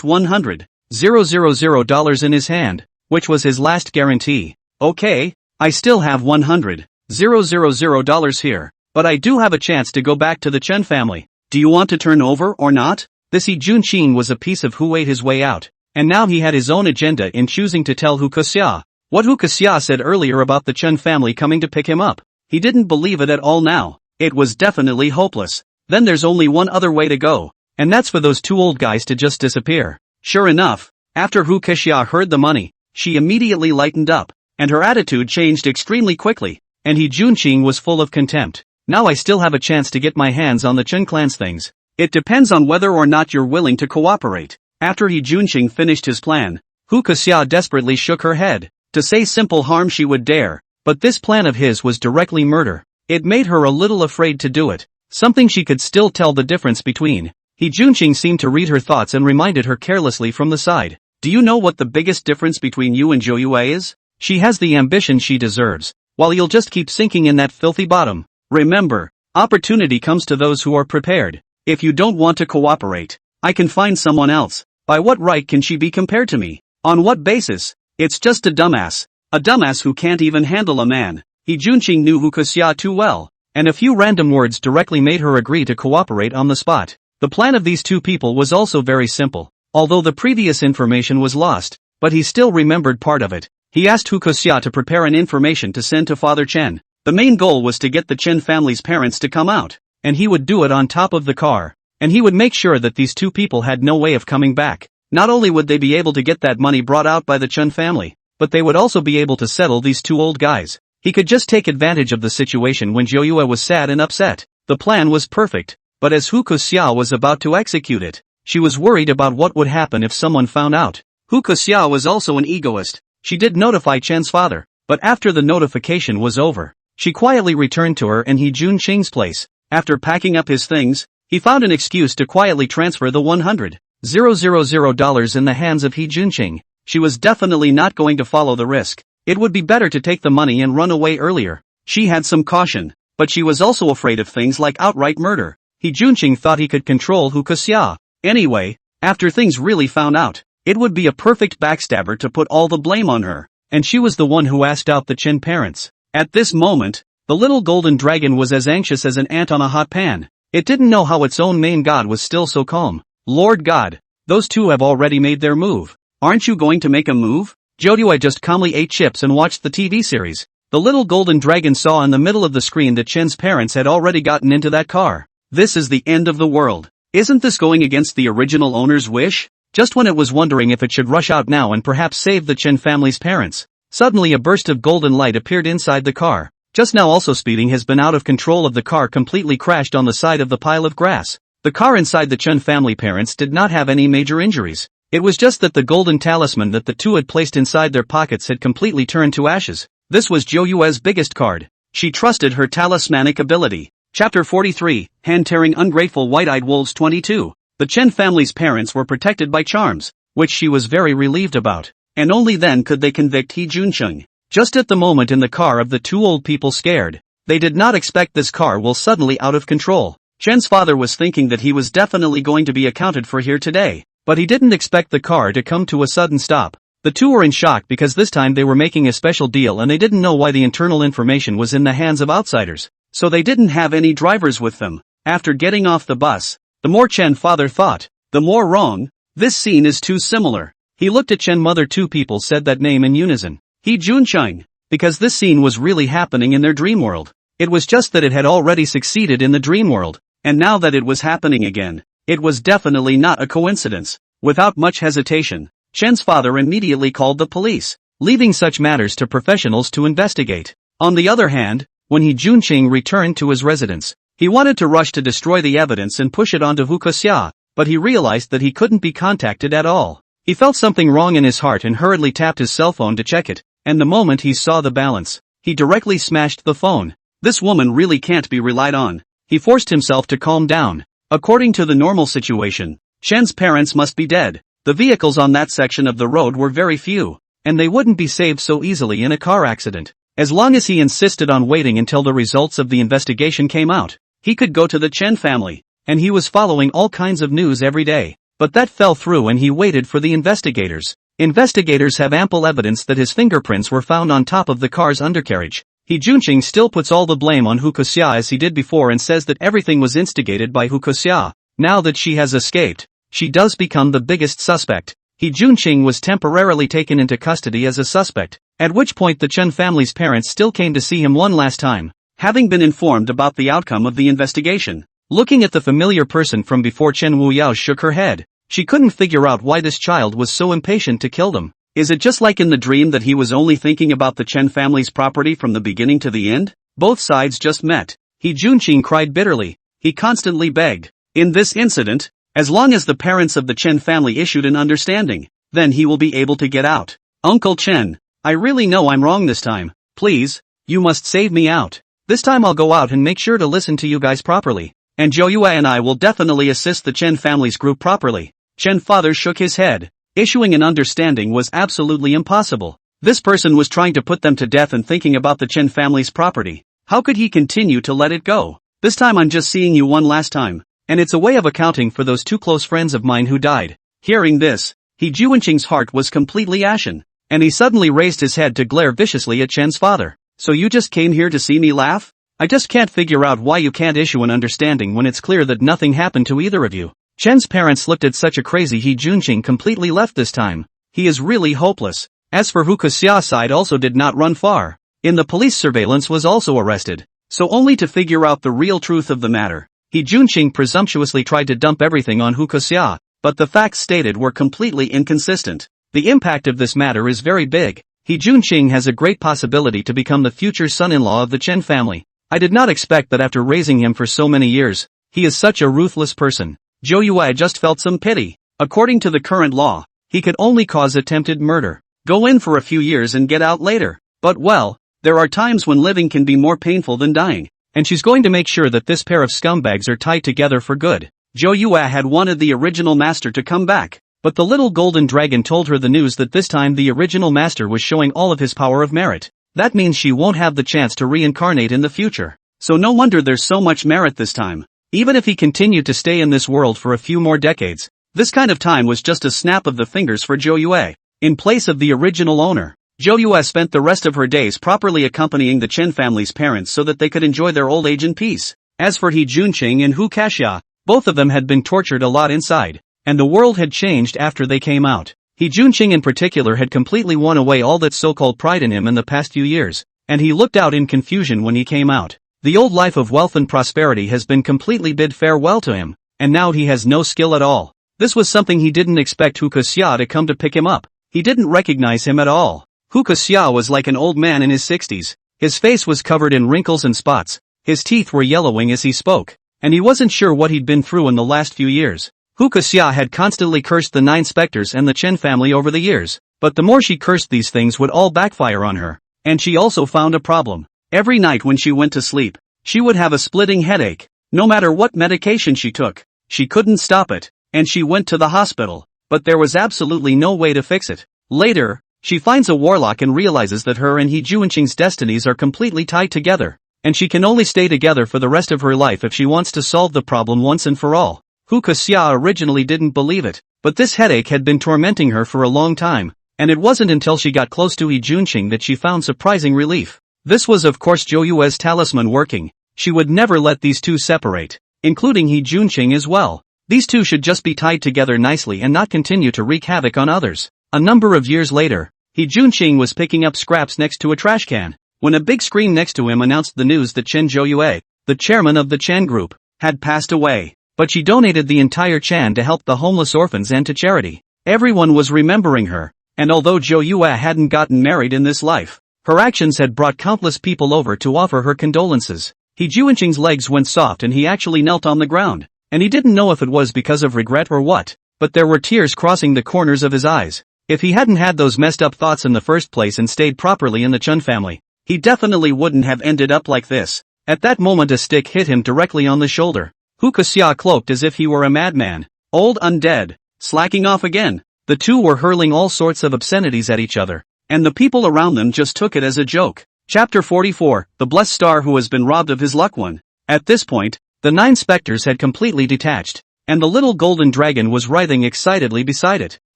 $100,000 in his hand, which was his last guarantee. Okay, I still have $100,000 here, but I do have a chance to go back to the Chen family. Do you want to turn over or not? This He Junqing was a piece of who ate his way out, and now he had his own agenda in choosing to tell Hu Xia what Hu Xia said earlier about the Chen family coming to pick him up. He didn't believe it at all now. It was definitely hopeless. Then there's only one other way to go, and that's for those two old guys to just disappear. Sure enough, after Hu Xia heard the money, she immediately lightened up, and her attitude changed extremely quickly, and He Junqing was full of contempt. Now I still have a chance to get my hands on the Chen clan's things. It depends on whether or not you're willing to cooperate. After He Junqing finished his plan, Hu Xia desperately shook her head. To say simple harm she would dare, but this plan of his was directly murder. It made her a little afraid to do it. Something she could still tell the difference between. He Junqing seemed to read her thoughts and reminded her carelessly from the side. Do you know what the biggest difference between you and Zhou Yue is? She has the ambition she deserves, while you'll just keep sinking in that filthy bottom. Remember, opportunity comes to those who are prepared. If you don't want to cooperate, I can find someone else. By what right can she be compared to me? On what basis? It's just a dumbass. A dumbass who can't even handle a man. He Junqing knew Hu Xia too well, and a few random words directly made her agree to cooperate on the spot. The plan of these two people was also very simple, although the previous information was lost, but he still remembered part of it. He asked Hu Xia to prepare an information to send to Father Chen. The main goal was to get the Chen family's parents to come out, and he would do it on top of the car, and he would make sure that these two people had no way of coming back. Not only would they be able to get that money brought out by the Chen family, but they would also be able to settle these two old guys. He could just take advantage of the situation when Zhou Yue was sad and upset. The plan was perfect, but as Hu Xia was about to execute it, she was worried about what would happen if someone found out. Hu Xia was also an egoist. She did notify Chen's father, but after the notification was over, she quietly returned to her and He Junqing's place. After packing up his things, he found an excuse to quietly transfer the $100,000 in the hands of He Junqing. She was definitely not going to follow the risk. It would be better to take the money and run away earlier. She had some caution, but she was also afraid of things like outright murder. He Junqing thought he could control Hu Xia. Anyway, after things really found out, it would be a perfect backstabber to put all the blame on her, and she was the one who asked out the Chen parents. At this moment, the little golden dragon was as anxious as an ant on a hot pan. It didn't know how its own main god was still so calm. Lord God, those two have already made their move. Aren't you going to make a move? Zhou Yue just calmly ate chips and watched the TV series. The little golden dragon saw in the middle of the screen that Chen's parents had already gotten into that car. This is the end of the world. Isn't this going against the original owner's wish? Just when it was wondering if it should rush out now and perhaps save the Chen family's parents, suddenly a burst of golden light appeared inside the car. Just now also speeding has been out of control of the car completely crashed on the side of the pile of grass. The car inside the Chen family parents did not have any major injuries. It was just that the golden talisman that the two had placed inside their pockets had completely turned to ashes. This was Zhou Yue's biggest card. She trusted her talismanic ability. Chapter 43, Hand-Tearing Ungrateful White-Eyed Wolves 22. The Chen family's parents were protected by charms, which she was very relieved about, and only then could they convict He Juncheng. Just at the moment in the car of the two old people scared. They did not expect this car will suddenly out of control. Chen's father was thinking that he was definitely going to be accounted for here today, but he didn't expect the car to come to a sudden stop. The two were in shock because this time they were making a special deal and they didn't know why the internal information was in the hands of outsiders, so they didn't have any drivers with them. After getting off the bus, the more Chen father thought, the more wrong. This scene is too similar. He looked at Chen mother. Two people said that name in unison. He Juncheng. Because this scene was really happening in their dream world. It was just that it had already succeeded in the dream world, and now that it was happening again, it was definitely not a coincidence. Without much hesitation, Chen's father immediately called the police, leaving such matters to professionals to investigate. On the other hand, when He Juncheng returned to his residence, he wanted to rush to destroy the evidence and push it onto Hukoxia, but he realized that he couldn't be contacted at all. He felt something wrong in his heart and hurriedly tapped his cell phone to check it. And the moment he saw the balance, he directly smashed the phone. This woman really can't be relied on. He forced himself to calm down. According to the normal situation, Chen's parents must be dead. The vehicles on that section of the road were very few, and they wouldn't be saved so easily in a car accident. As long as he insisted on waiting until the results of the investigation came out, he could go to the Chen family, and he was following all kinds of news every day. But that fell through and he waited for the investigators. Investigators have ample evidence that his fingerprints were found on top of the car's undercarriage. He Juncheng still puts all the blame on Hukoxia as he did before and says that everything was instigated by Hukoxia. Now that she has escaped, she does become the biggest suspect. He Juncheng was temporarily taken into custody as a suspect, at which point the Chen family's parents still came to see him one last time, having been informed about the outcome of the investigation. Looking at the familiar person from before, Chen Wuyao shook her head. She couldn't figure out why this child was so impatient to kill them. Is it just like in the dream that he was only thinking about the Chen family's property from the beginning to the end? Both sides just met. He Juncheng cried bitterly. He constantly begged. In this incident, as long as the parents of the Chen family issued an understanding, then he will be able to get out. Uncle Chen, I really know I'm wrong this time. Please, you must save me out. This time I'll go out and make sure to listen to you guys properly. And Zhou Yue and I will definitely assist the Chen family's group properly. Chen father shook his head. Issuing an understanding was absolutely impossible. This person was trying to put them to death and thinking about the Chen family's property. How could he continue to let it go? This time I'm just seeing you one last time, and it's a way of accounting for those two close friends of mine who died. Hearing this, He Juncheng's heart was completely ashen, and he suddenly raised his head to glare viciously at Chen's father. So you just came here to see me laugh? I just can't figure out why you can't issue an understanding when it's clear that nothing happened to either of you. Chen's parents looked at such a crazy He Juncheng completely left this time. He is really hopeless. As for Hukoxia's side also did not run far. In the police surveillance was also arrested. So only to figure out the real truth of the matter, He Juncheng presumptuously tried to dump everything on Hukoxia, but the facts stated were completely inconsistent. The impact of this matter is very big. He Juncheng has a great possibility to become the future son-in-law of the Chen family. I did not expect that after raising him for so many years, he is such a ruthless person. Zhou Yue just felt some pity. According to the current law, he could only cause attempted murder, go in for a few years and get out later. But well, there are times when living can be more painful than dying, and she's going to make sure that this pair of scumbags are tied together for good. Zhou Yue had wanted the original master to come back, but the little golden dragon told her the news that this time the original master was showing all of his power of merit. That means she won't have the chance to reincarnate in the future. So no wonder there's so much merit this time. Even if he continued to stay in this world for a few more decades, this kind of time was just a snap of the fingers for Zhou Yue. In place of the original owner, Zhou Yue spent the rest of her days properly accompanying the Chen family's parents so that they could enjoy their old age in peace. As for He Juncheng and Hukoxia, both of them had been tortured a lot inside, and the world had changed after they came out. He Juncheng in particular had completely won away all that so-called pride in him in the past few years, and he looked out in confusion when he came out. The old life of wealth and prosperity has been completely bid farewell to him, and now he has no skill at all. This was something he didn't expect Hukoxia to come to pick him up. He didn't recognize him at all. Hukoxia was like an old man in his 60s. His face was covered in wrinkles and spots, his teeth were yellowing as he spoke, and he wasn't sure what he'd been through in the last few years. Hukoxia had constantly cursed the 9 specters and the Chen family over the years, but the more she cursed these things would all backfire on her. And she also found a problem. Every night when she went to sleep, she would have a splitting headache. No matter what medication she took, she couldn't stop it, and she went to the hospital, but there was absolutely no way to fix it. Later, she finds a warlock and realizes that her and He Juanqing's destinies are completely tied together, and she can only stay together for the rest of her life if she wants to solve the problem once and for all. Hu Xia originally didn't believe it, but this headache had been tormenting her for a long time, and it wasn't until she got close to He Juanqing that she found surprising relief. This was of course Zhou Yue's talisman working. She would never let these two separate, including He Juanqing as well. These two should just be tied together nicely and not continue to wreak havoc on others. A number of years later, He Juanqing was picking up scraps next to a trash can, when a big screen next to him announced the news that Chen Zhouyue, the chairman of the Chen Group, had passed away. But she donated the entire Chen to help the homeless orphans and to charity. Everyone was remembering her, and although Zhouyue hadn't gotten married in this life, her actions had brought countless people over to offer her condolences. He Juanqing's legs went soft and he actually knelt on the ground, and he didn't know if it was because of regret or what, but there were tears crossing the corners of his eyes. If he hadn't had those messed up thoughts in the first place and stayed properly in the Chen family, he definitely wouldn't have ended up like this. At that moment a stick hit him directly on the shoulder. Hu Xia cloaked as if he were a madman. Old undead. Slacking off again. The two were hurling all sorts of obscenities at each other, and the people around them just took it as a joke. Chapter 44, The Blessed Star Who Has Been Robbed of His Luck One. At this point, the 9 specters had completely detached, and the little golden dragon was writhing excitedly beside it.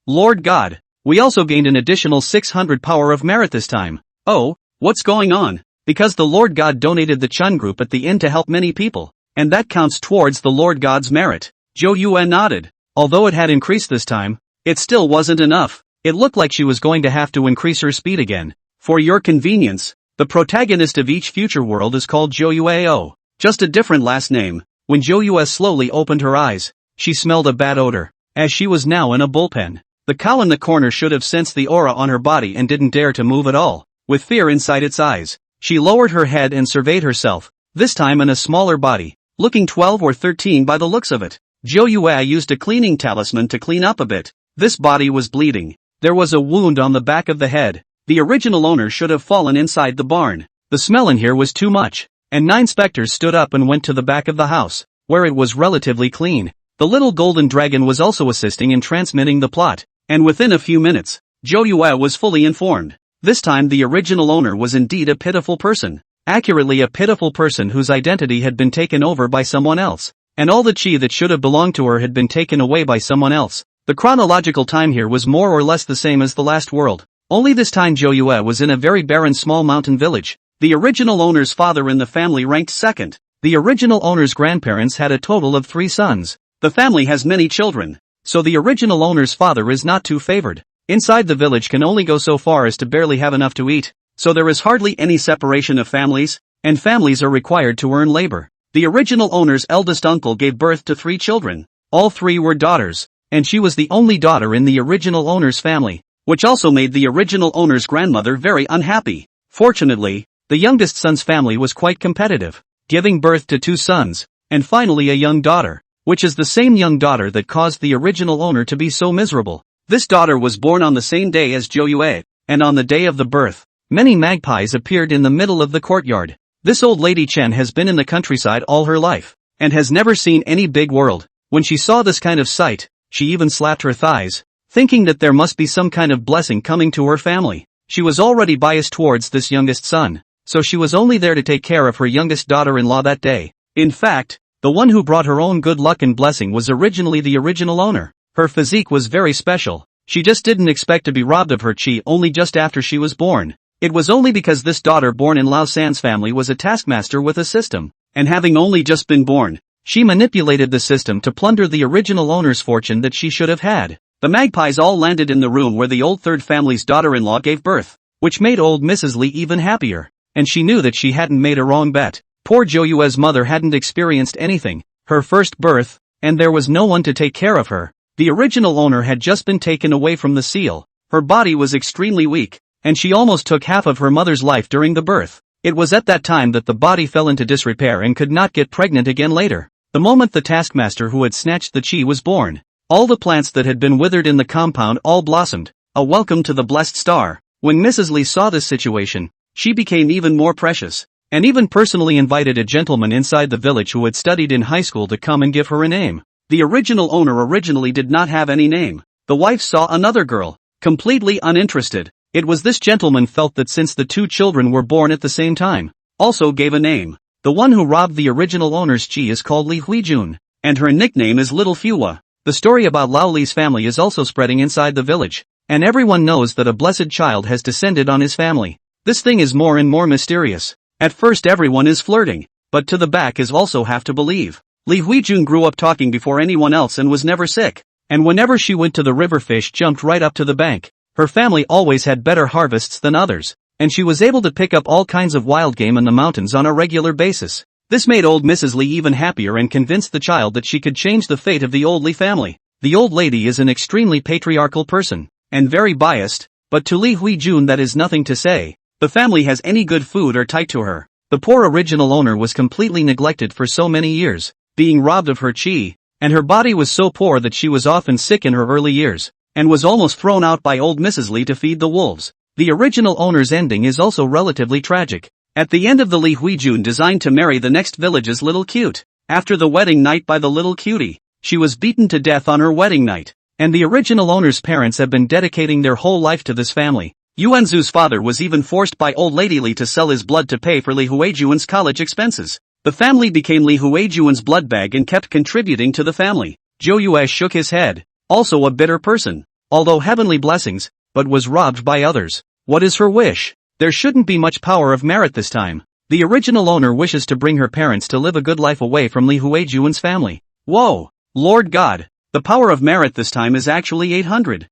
Lord God, we also gained an additional 600 power of merit this time. Oh, what's going on? Because the Lord God donated the Chen group at the end to help many people, and that counts towards the Lord God's merit. Zhou Yue nodded. Although it had increased this time, it still wasn't enough. It looked like she was going to have to increase her speed again. For your convenience, the protagonist of each future world is called Zhou Yue, just a different last name. When Zhou Yue slowly opened her eyes, she smelled a bad odor, as she was now in a bullpen. The cow in the corner should have sensed the aura on her body and didn't dare to move at all. With fear inside its eyes, she lowered her head and surveyed herself, this time in a smaller body, looking 12 or 13 by the looks of it. Zhou Yue used a cleaning talisman to clean up a bit. This body was bleeding. There was a wound on the back of the head. The original owner should have fallen inside the barn. The smell in here was too much, and 9 specters stood up and went to the back of the house, where it was relatively clean. The little golden dragon was also assisting in transmitting the plot, and within a few minutes, Zhou Yue was fully informed. This time the original owner was indeed a pitiful person. Accurately a pitiful person whose identity had been taken over by someone else, and all the chi that should have belonged to her had been taken away by someone else. The chronological time here was more or less the same as the last world. Only this time Zhou Yue was in a very barren small mountain village. The original owner's father in the family ranked second. The original owner's grandparents had a total of 3 sons. The family has many children, so the original owner's father is not too favored. Inside the village can only go so far as to barely have enough to eat, so there is hardly any separation of families, and families are required to earn labor. The original owner's eldest uncle gave birth to 3 children. All 3 were daughters, and she was the only daughter in the original owner's family, which also made the original owner's grandmother very unhappy. Fortunately, the youngest son's family was quite competitive, giving birth to 2 sons, and finally a young daughter, which is the same young daughter that caused the original owner to be so miserable. This daughter was born on the same day as Zhou Yue, and on the day of the birth, many magpies appeared in the middle of the courtyard. This old lady Chen has been in the countryside all her life, and has never seen any big world. When she saw this kind of sight, she even slapped her thighs, thinking that there must be some kind of blessing coming to her family. She was already biased towards this youngest son, so she was only there to take care of her youngest daughter-in-law that day. In fact, the one who brought her own good luck and blessing was originally the original owner. Her physique was very special. She just didn't expect to be robbed of her chi only just after she was born. It was only because this daughter born in Lao San's family was a taskmaster with a system, and having only just been born, she manipulated the system to plunder the original owner's fortune that she should have had. The magpies all landed in the room where the old third family's daughter-in-law gave birth, which made old Mrs. Li even happier, and she knew that she hadn't made a wrong bet. Poor Zhou Yue's mother hadn't experienced anything, her first birth, and there was no one to take care of her. The original owner had just been taken away from the seal. Her body was extremely weak, and she almost took half of her mother's life during the birth. It was at that time that the body fell into disrepair and could not get pregnant again later. The moment the taskmaster who had snatched the chi was born, all the plants that had been withered in the compound all blossomed, a welcome to the blessed star. When Mrs. Li saw this situation, she became even more precious, and even personally invited a gentleman inside the village who had studied in high school to come and give her a name. The original owner originally did not have any name. The wife saw another girl, completely uninterested. It was this gentleman felt that since the two children were born at the same time, also gave a name. The one who robbed the original owner's chi is called Li Huijun, and her nickname is Little Fua. The story about Lao Li's family is also spreading inside the village, and everyone knows that a blessed child has descended on his family. This thing is more and more mysterious. At first everyone is flirting, but to the back is also have to believe. Li Huijun grew up talking before anyone else and was never sick, and whenever she went to the river fish jumped right up to the bank. Her family always had better harvests than others, and she was able to pick up all kinds of wild game in the mountains on a regular basis. This made old Mrs. Li even happier and convinced the child that she could change the fate of the old Li family. The old lady is an extremely patriarchal person, and very biased, but to Li Huijun that is nothing to say. The family has any good food or tight to her. The poor original owner was completely neglected for so many years, being robbed of her chi, and her body was so poor that she was often sick in her early years, and was almost thrown out by old Mrs. Li to feed the wolves. The original owner's ending is also relatively tragic. At the end of the Li Huijun designed to marry the next village's little cute. After the wedding night by the little cutie, she was beaten to death on her wedding night, and the original owner's parents have been dedicating their whole life to this family. Yuanzu's father was even forced by old lady Li to sell his blood to pay for Li Huijun's college expenses. The family became Li Huijun's blood bag and kept contributing to the family. Zhou Yue shook his head, also a bitter person, although heavenly blessings, but was robbed by others. What is her wish? There shouldn't be much power of merit this time. The original owner wishes to bring her parents to live a good life away from Li Huijun's family. Whoa! Lord God! The power of merit this time is actually 800.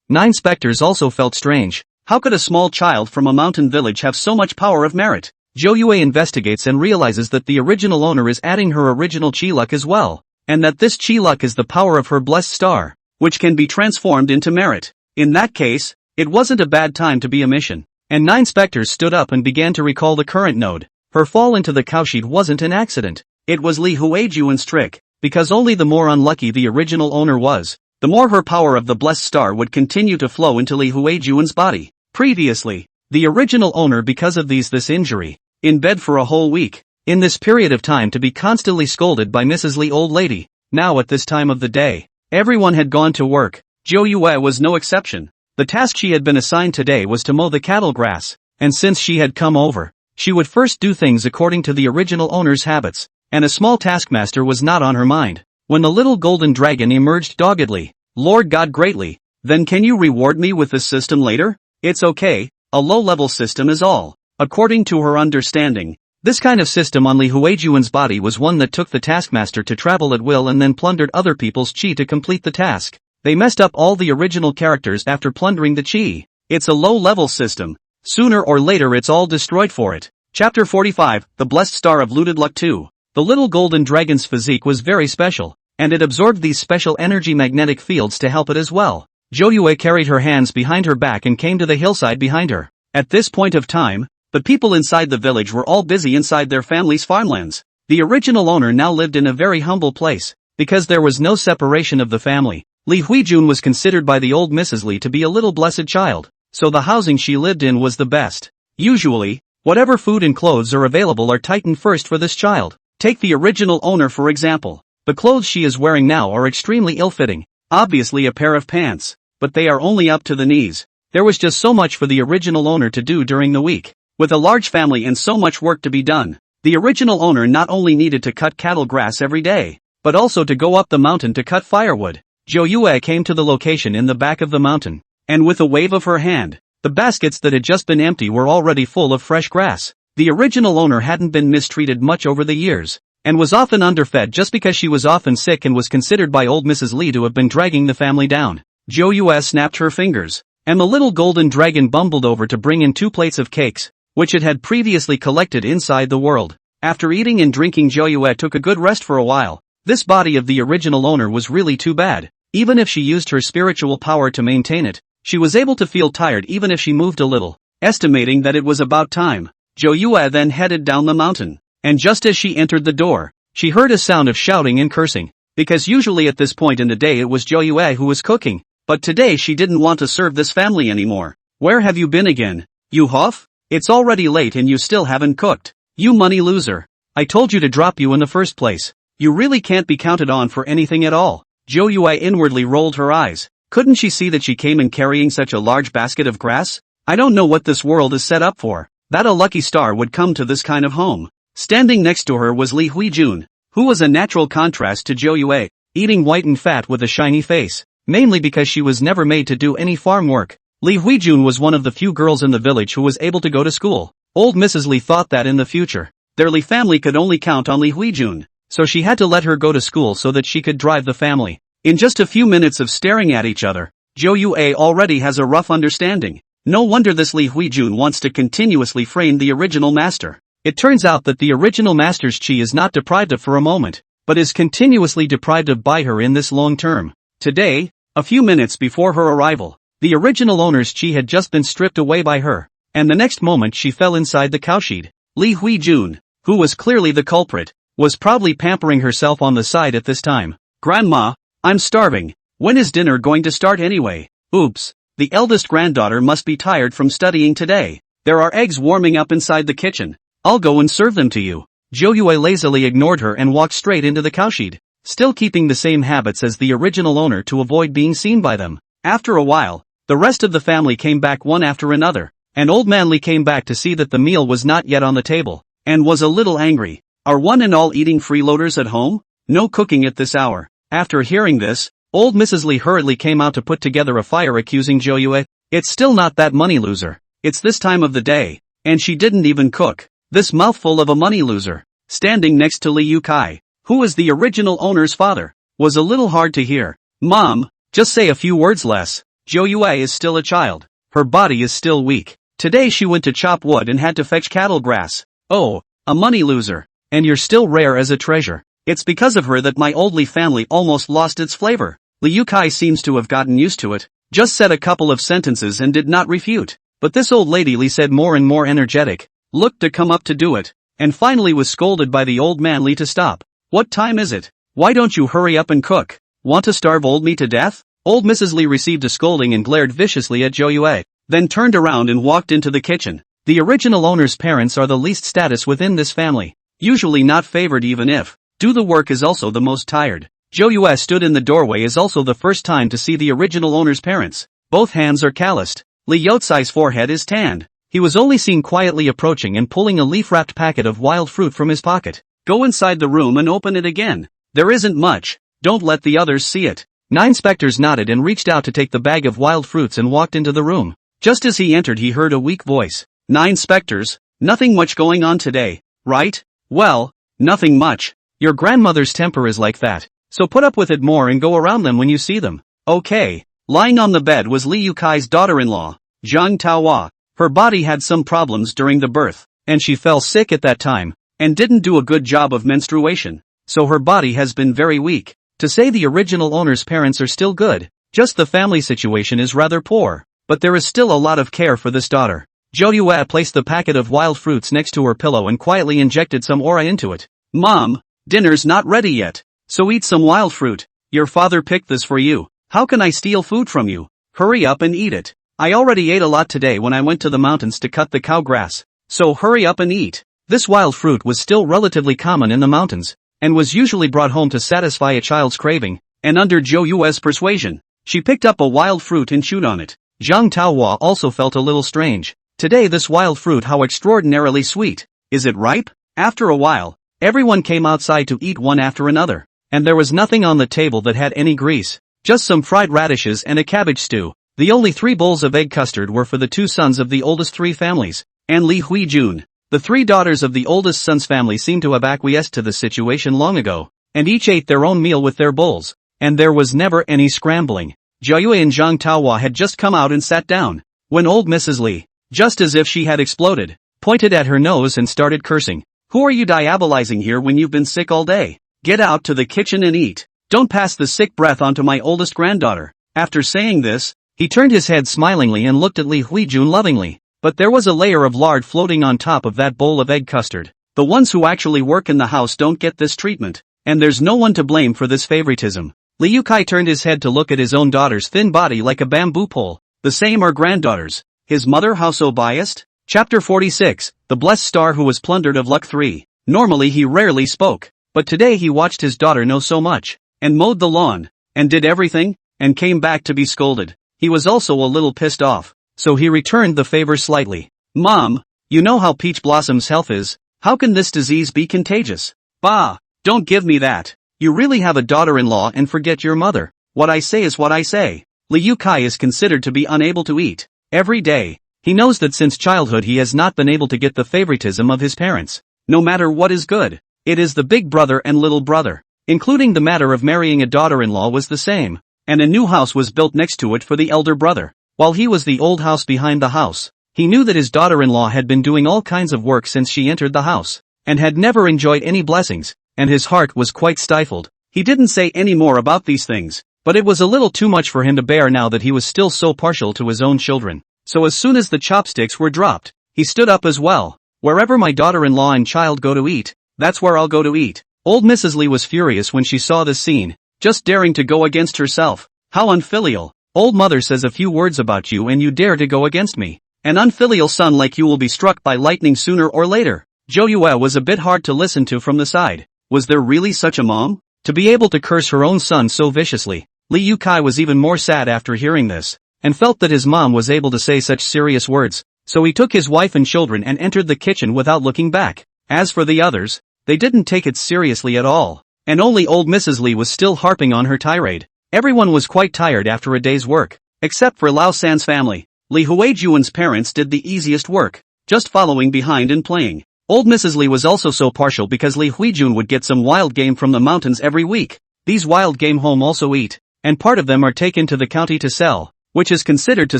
9 specters also felt strange. How could a small child from a mountain village have so much power of merit? Zhou Yue investigates and realizes that the original owner is adding her original chi luck as well, and that this chi luck is the power of her blessed star, which can be transformed into merit. In that case, it wasn't a bad time to be a mission. And 9 specters stood up and began to recall the current node. Her fall into the cowsheet wasn't an accident. It was Li Huijun's trick, because only the more unlucky the original owner was, the more her power of the blessed star would continue to flow into Li Huijun's body. Previously, the original owner because of this injury, in bed for a whole week, in this period of time to be constantly scolded by Mrs. Li old lady. Now at this time of the day, everyone had gone to work. Zhou Yue was no exception. The task she had been assigned today was to mow the cattle grass, and since she had come over, she would first do things according to the original owner's habits, and a small taskmaster was not on her mind. When the little golden dragon emerged doggedly, Lord God greatly, then can you reward me with this system later? It's okay, a low-level system is all. According to her understanding, this kind of system on Li Huijun's body was one that took the taskmaster to travel at will and then plundered other people's chi to complete the task. They messed up all the original characters after plundering the chi. It's a low-level system. Sooner or later it's all destroyed for it. Chapter 45, The Blessed Star of Looted Luck 2. The little golden dragon's physique was very special, and it absorbed these special energy magnetic fields to help it as well. Zhou Yue carried her hands behind her back and came to the hillside behind her. At this point of time, the people inside the village were all busy inside their family's farmlands. The original owner now lived in a very humble place, because there was no separation of the family. Li Huijun was considered by the old Mrs. Li to be a little blessed child, so the housing she lived in was the best. Usually, whatever food and clothes are available are tightened first for this child. Take the original owner for example. The clothes she is wearing now are extremely ill-fitting. Obviously a pair of pants, but they are only up to the knees. There was just so much for the original owner to do during the week. With a large family and so much work to be done, the original owner not only needed to cut cattle grass every day, but also to go up the mountain to cut firewood. Zhou Yue came to the location in the back of the mountain, and with a wave of her hand, the baskets that had just been empty were already full of fresh grass. The original owner hadn't been mistreated much over the years, and was often underfed just because she was often sick and was considered by old Mrs. Li to have been dragging the family down. Zhou Yue snapped her fingers, and the little golden dragon bumbled over to bring in 2 plates of cakes, which it had previously collected inside the world. After eating and drinking, Zhou Yue took a good rest for a while. This body of the original owner was really too bad. Even if she used her spiritual power to maintain it, she was able to feel tired even if she moved a little. Estimating that it was about time, Zhou Yue then headed down the mountain, and just as she entered the door, she heard a sound of shouting and cursing, because usually at this point in the day it was Zhou Yue who was cooking, but today she didn't want to serve this family anymore. Where have you been again, you Hoff? It's already late and you still haven't cooked. You money loser. I told you to drop you in the first place. You really can't be counted on for anything at all. Zhou Yue inwardly rolled her eyes. Couldn't she see that she came in carrying such a large basket of grass? I don't know what this world is set up for, that a lucky star would come to this kind of home. Standing next to her was Li Huijun, who was a natural contrast to Zhou Yue, eating white and fat with a shiny face, mainly because she was never made to do any farm work. Li Huijun was one of the few girls in the village who was able to go to school. Old Mrs. Li thought that in the future, their Li family could only count on Li Huijun, so she had to let her go to school so that she could drive the family. In just a few minutes of staring at each other, Zhou Yue already has a rough understanding. No wonder this Li Huijun wants to continuously frame the original master. It turns out that the original master's chi is not deprived of for a moment, but is continuously deprived of by her in this long term. Today, a few minutes before her arrival, the original owner's chi had just been stripped away by her, and the next moment she fell inside the cowshed. Li Huijun, who was clearly the culprit, was probably pampering herself on the side at this time. Grandma, I'm starving. When is dinner going to start anyway? Oops, the eldest granddaughter must be tired from studying today. There are eggs warming up inside the kitchen. I'll go and serve them to you. Zhou Yue lazily ignored her and walked straight into the cowshed, still keeping the same habits as the original owner to avoid being seen by them. After a while, the rest of the family came back one after another, and Old Man Li came back to see that the meal was not yet on the table, and was a little angry. Are one and all eating freeloaders at home? No cooking at this hour. After hearing this, Old Mrs. Li hurriedly came out to put together a fire accusing Zhou Yue. It's still not that money loser. It's this time of the day, and she didn't even cook. This mouthful of a money loser, standing next to Li Yukai, who was the original owner's father, was a little hard to hear. Mom, just say a few words less. Zhou Yue is still a child. Her body is still weak. Today she went to chop wood and had to fetch cattle grass. Oh, a money loser. And you're still rare as a treasure. It's because of her that my old Li family almost lost its flavor. Li Yukai seems to have gotten used to it, just said a couple of sentences and did not refute. But this old lady Li said more and more energetic, looked to come up to do it, and finally was scolded by the old man Li to stop. What time is it? Why don't you hurry up and cook? Want to starve old me to death? Old Mrs. Li received a scolding and glared viciously at Zhou Yue, then turned around and walked into the kitchen. The original owner's parents are the least status within this family, usually not favored even if do the work is also the most tired. Zhou Yue stood in the doorway is also the first time to see the original owner's parents. Both hands are calloused. Li Youcai's forehead is tanned. He was only seen quietly approaching and pulling a leaf-wrapped packet of wild fruit from his pocket. Go inside the room and open it again. There isn't much. Don't let the others see it. 9 specters nodded and reached out to take the bag of wild fruits and walked into the room. Just as he entered he heard a weak voice. 9 specters, nothing much going on today, right? Well, nothing much. Your grandmother's temper is like that, so put up with it more and go around them when you see them. Okay. Lying on the bed was Li Yukai's daughter-in-law, Zhang Taohua. Her body had some problems during the birth, and she fell sick at that time, and didn't do a good job of menstruation, so her body has been very weak. To say the original owner's parents are still good, just the family situation is rather poor, but there is still a lot of care for this daughter. Zhou Yue placed the packet of wild fruits next to her pillow and quietly injected some aura into it. Mom, dinner's not ready yet, so eat some wild fruit. Your father picked this for you. How can I steal food from you? Hurry up and eat it. I already ate a lot today when I went to the mountains to cut the cow grass, so hurry up and eat. This wild fruit was still relatively common in the mountains, and was usually brought home to satisfy a child's craving, and under Zhou Yue's persuasion, she picked up a wild fruit and chewed on it. Zhang Taohua also felt a little strange. Today this wild fruit, how extraordinarily sweet. Is it ripe? After a while, everyone came outside to eat one after another, and there was nothing on the table that had any grease, just some fried radishes and a cabbage stew. The only 3 bowls of egg custard were for the 2 sons of the oldest 3 families, and Li Huijun. The 3 daughters of the oldest son's family seemed to have acquiesced to the situation long ago, and each ate their own meal with their bowls, and there was never any scrambling. Zhou Yue and Zhang Taohua had just come out and sat down, when old Mrs. Li, just as if she had exploded, pointed at her nose and started cursing. Who are you diabolizing here when you've been sick all day? Get out to the kitchen and eat. Don't pass the sick breath onto my oldest granddaughter. After saying this, he turned his head smilingly and looked at Li Huijun lovingly. But there was a layer of lard floating on top of that bowl of egg custard. The ones who actually work in the house don't get this treatment, and there's no one to blame for this favoritism. Li Yukai turned his head to look at his own daughter's thin body like a bamboo pole. The same are granddaughters. His mother, how so biased? Chapter 46, The Blessed Star Who Was Plundered of Luck 3. Normally he rarely spoke, but today he watched his daughter know so much, and mowed the lawn, and did everything, and came back to be scolded. He was also a little pissed off, so he returned the favor slightly. Mom, you know how Peach Blossom's health is. How can this disease be contagious? Bah, don't give me that. You really have a daughter-in-law and forget your mother. What I say is what I say. Liu Kai is considered to be unable to eat every day. He knows that since childhood he has not been able to get the favoritism of his parents. No matter what is good, it is the big brother and little brother. Including the matter of marrying a daughter-in-law was the same, and a new house was built next to it for the elder brother. While he was the old house behind the house, he knew that his daughter-in-law had been doing all kinds of work since she entered the house, and had never enjoyed any blessings, and his heart was quite stifled. He didn't say any more about these things, but it was a little too much for him to bear now that he was still so partial to his own children. So as soon as the chopsticks were dropped, he stood up as well. Wherever my daughter-in-law and child go to eat, that's where I'll go to eat. Old Mrs. Lee was furious when she saw this scene, just daring to go against herself. How unfilial. Old mother says a few words about you and you dare to go against me. An unfilial son like you will be struck by lightning sooner or later. Zhou Yue was a bit hard to listen to from the side. Was there really such a mom? To be able to curse her own son so viciously. Liu Kai was even more sad after hearing this, and felt that his mom was able to say such serious words, so he took his wife and children and entered the kitchen without looking back. As for the others, they didn't take it seriously at all, and only old Mrs. Lee was still harping on her tirade. Everyone was quite tired after a day's work, except for Lao San's family. Li Huijuan's parents did the easiest work, just following behind and playing. Old Mrs. Lee was also so partial because Li Huijun would get some wild game from the mountains every week. These wild game home also eat, and part of them are taken to the county to sell, which is considered to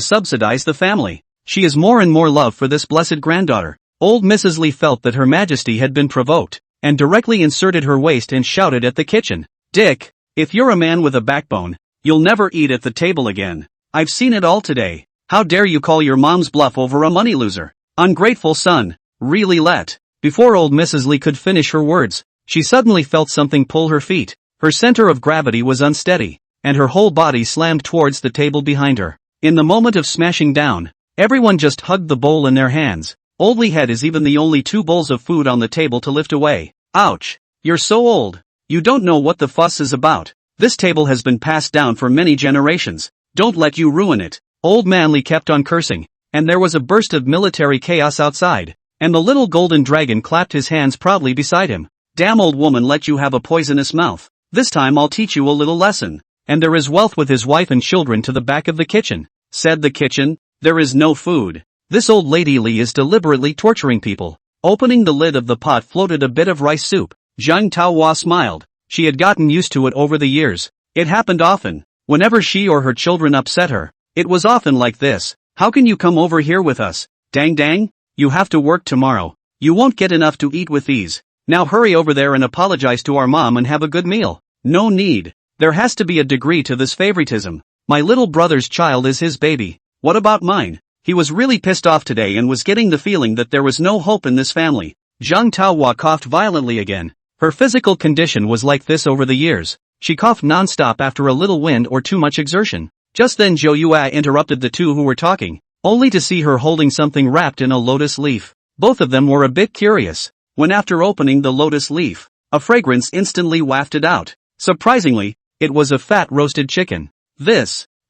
subsidize the family. She is more and more loved for this blessed granddaughter. Old Mrs. Lee felt that Her Majesty had been provoked, and directly inserted her waist and shouted at the kitchen. Dick, if you're a man with a backbone, you'll never eat at the table again. I've seen it all today. How dare you call your mom's bluff over a money loser? Ungrateful son. Really let. Before old Mrs. Lee could finish her words, she suddenly felt something pull her feet. Her center of gravity was unsteady, and her whole body slammed towards the table behind her. In the moment of smashing down, everyone just hugged the bowl in their hands. Old Lee Head is even the only 2 bowls of food on the table to lift away. Ouch! You're so old. You don't know what the fuss is about. This table has been passed down for many generations. Don't let you ruin it. Old Man Lee kept on cursing, and there was a burst of military chaos outside, and the little golden dragon clapped his hands proudly beside him. Damn old woman let you have a poisonous mouth. This time I'll teach you a little lesson. And there is wealth with his wife and children to the back of the kitchen. Said the kitchen, there is no food. This old lady Lee is deliberately torturing people. Opening the lid of the pot floated a bit of rice soup. Zhang Taohua smiled. She had gotten used to it over the years. It happened often. Whenever she or her children upset her, it was often like this. How can you come over here with us? Dang dang, you have to work tomorrow. You won't get enough to eat with these. Now hurry over there and apologize to our mom and have a good meal. No need. There has to be a degree to this favoritism. My little brother's child is his baby. What about mine? He was really pissed off today and was getting the feeling that there was no hope in this family. Zhang Taohua coughed violently again. Her physical condition was like this over the years. She coughed non-stop after a little wind or too much exertion. Just then Zhou Yue interrupted the two who were talking, only to see her holding something wrapped in a lotus leaf. Both of them were a bit curious, when after opening the lotus leaf, a fragrance instantly wafted out. Surprisingly, it was a fat roasted chicken.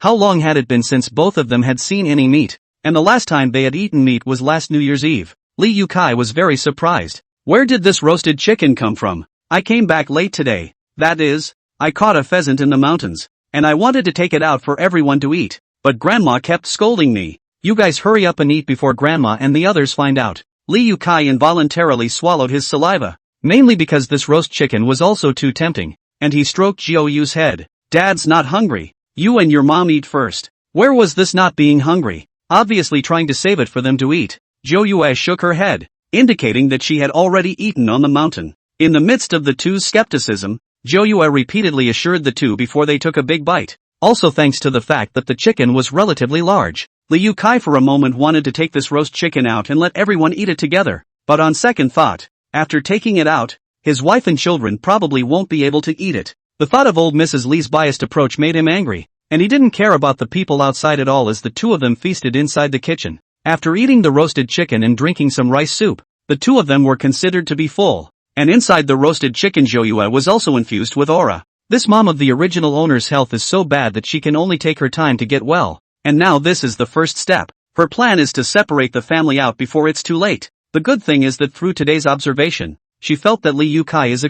How long had it been since both of them had seen any meat? And the last time they had eaten meat was last New Year's Eve. Liu Kai was very surprised. Where did this roasted chicken come from? I came back late today. That is, I caught a pheasant in the mountains, and I wanted to take it out for everyone to eat, but Grandma kept scolding me. You guys hurry up and eat before Grandma and the others find out. Liu Kai involuntarily swallowed his saliva, mainly because this roast chicken was also too tempting, and he stroked Zhou Yu's head. Dad's not hungry. You and your mom eat first. Where was this not being hungry? Obviously trying to save it for them to eat. Zhou Yue shook her head, indicating that she had already eaten on the mountain. In the midst of the two's skepticism, Zhou Yue repeatedly assured the two before they took a big bite. Also thanks to the fact that the chicken was relatively large. Liu Kai for a moment wanted to take this roast chicken out and let everyone eat it together, but on second thought, after taking it out, his wife and children probably won't be able to eat it. The thought of old Mrs. Lee's biased approach made him angry, and he didn't care about the people outside at all as the two of them feasted inside the kitchen. After eating the roasted chicken and drinking some rice soup, the two of them were considered to be full. And inside the roasted chicken Joyue was also infused with aura. This mom of the original owner's health is so bad that she can only take her time to get well. And now this is the first step. Her plan is to separate the family out before it's too late. The good thing is that through today's observation, she felt that Li Yukai is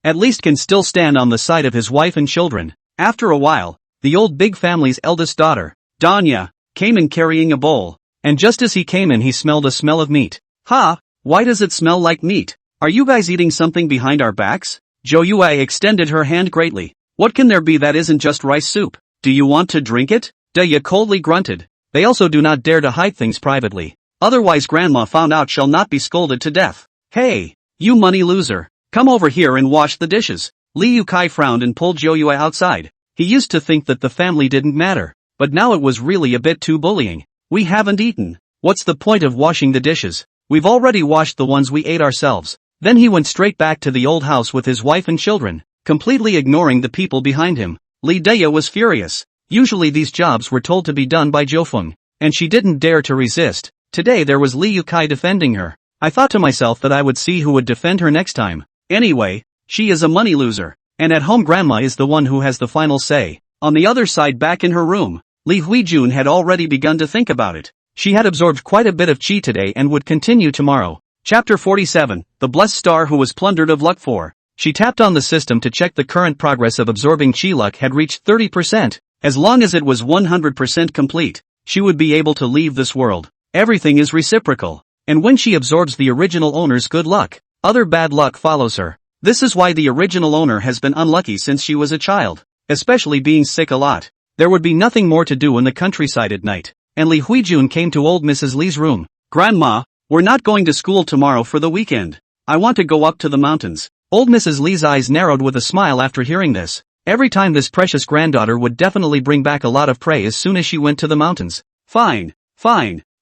at least can still stand on the side of his wife and children. After a while, the old big family's eldest daughter, Danya, came in carrying a bowl. And just as he came in he smelled a smell of meat. Ha! Why does it smell like meat? Are you guys eating something behind our backs? Joyue extended her hand greatly. What can there be that isn't just rice soup? Do you want to drink it? Daya coldly grunted. They also do not dare to hide things privately. Otherwise grandma found out shall not be scolded to death. Hey, you money loser. Come over here and wash the dishes. Li Yukai frowned and pulled Joyue outside. He used to think that the family didn't matter. But now it was really a bit too bullying. We haven't eaten. What's the point of washing the dishes? We've already washed the ones we ate ourselves. Then he went straight back to the old house with his wife and children, completely ignoring the people behind him. Li Daya was furious. Usually these jobs were told to be done by Jofeng, and she didn't dare to resist. Today there was Li Yukai defending her. I thought to myself that I would see who would defend her next time. Anyway, she is a money loser, and at home grandma is the one who has the final say. On the other side back in her room, Li Huijun had already begun to think about it. She had absorbed quite a bit of chi today and would continue tomorrow. Chapter 47, The Blessed Star Who Was Plundered of Luck 4. She tapped on the system to check the current progress of absorbing chi luck had reached 30%. As long as it was 100% complete, she would be able to leave this world. Everything is reciprocal. And when she absorbs the original owner's good luck, other bad luck follows her. This is why the original owner has been unlucky since she was a child, especially being sick a lot. There would be nothing more to do in the countryside at night, and Li Huijun came to old Mrs. Li's room. Grandma, we're not going to school tomorrow for the weekend. I want to go up to the mountains. Old Mrs. Li's eyes narrowed with a smile after hearing this. Every time this precious granddaughter would definitely bring back a lot of prey as soon as she went to the mountains. Fine.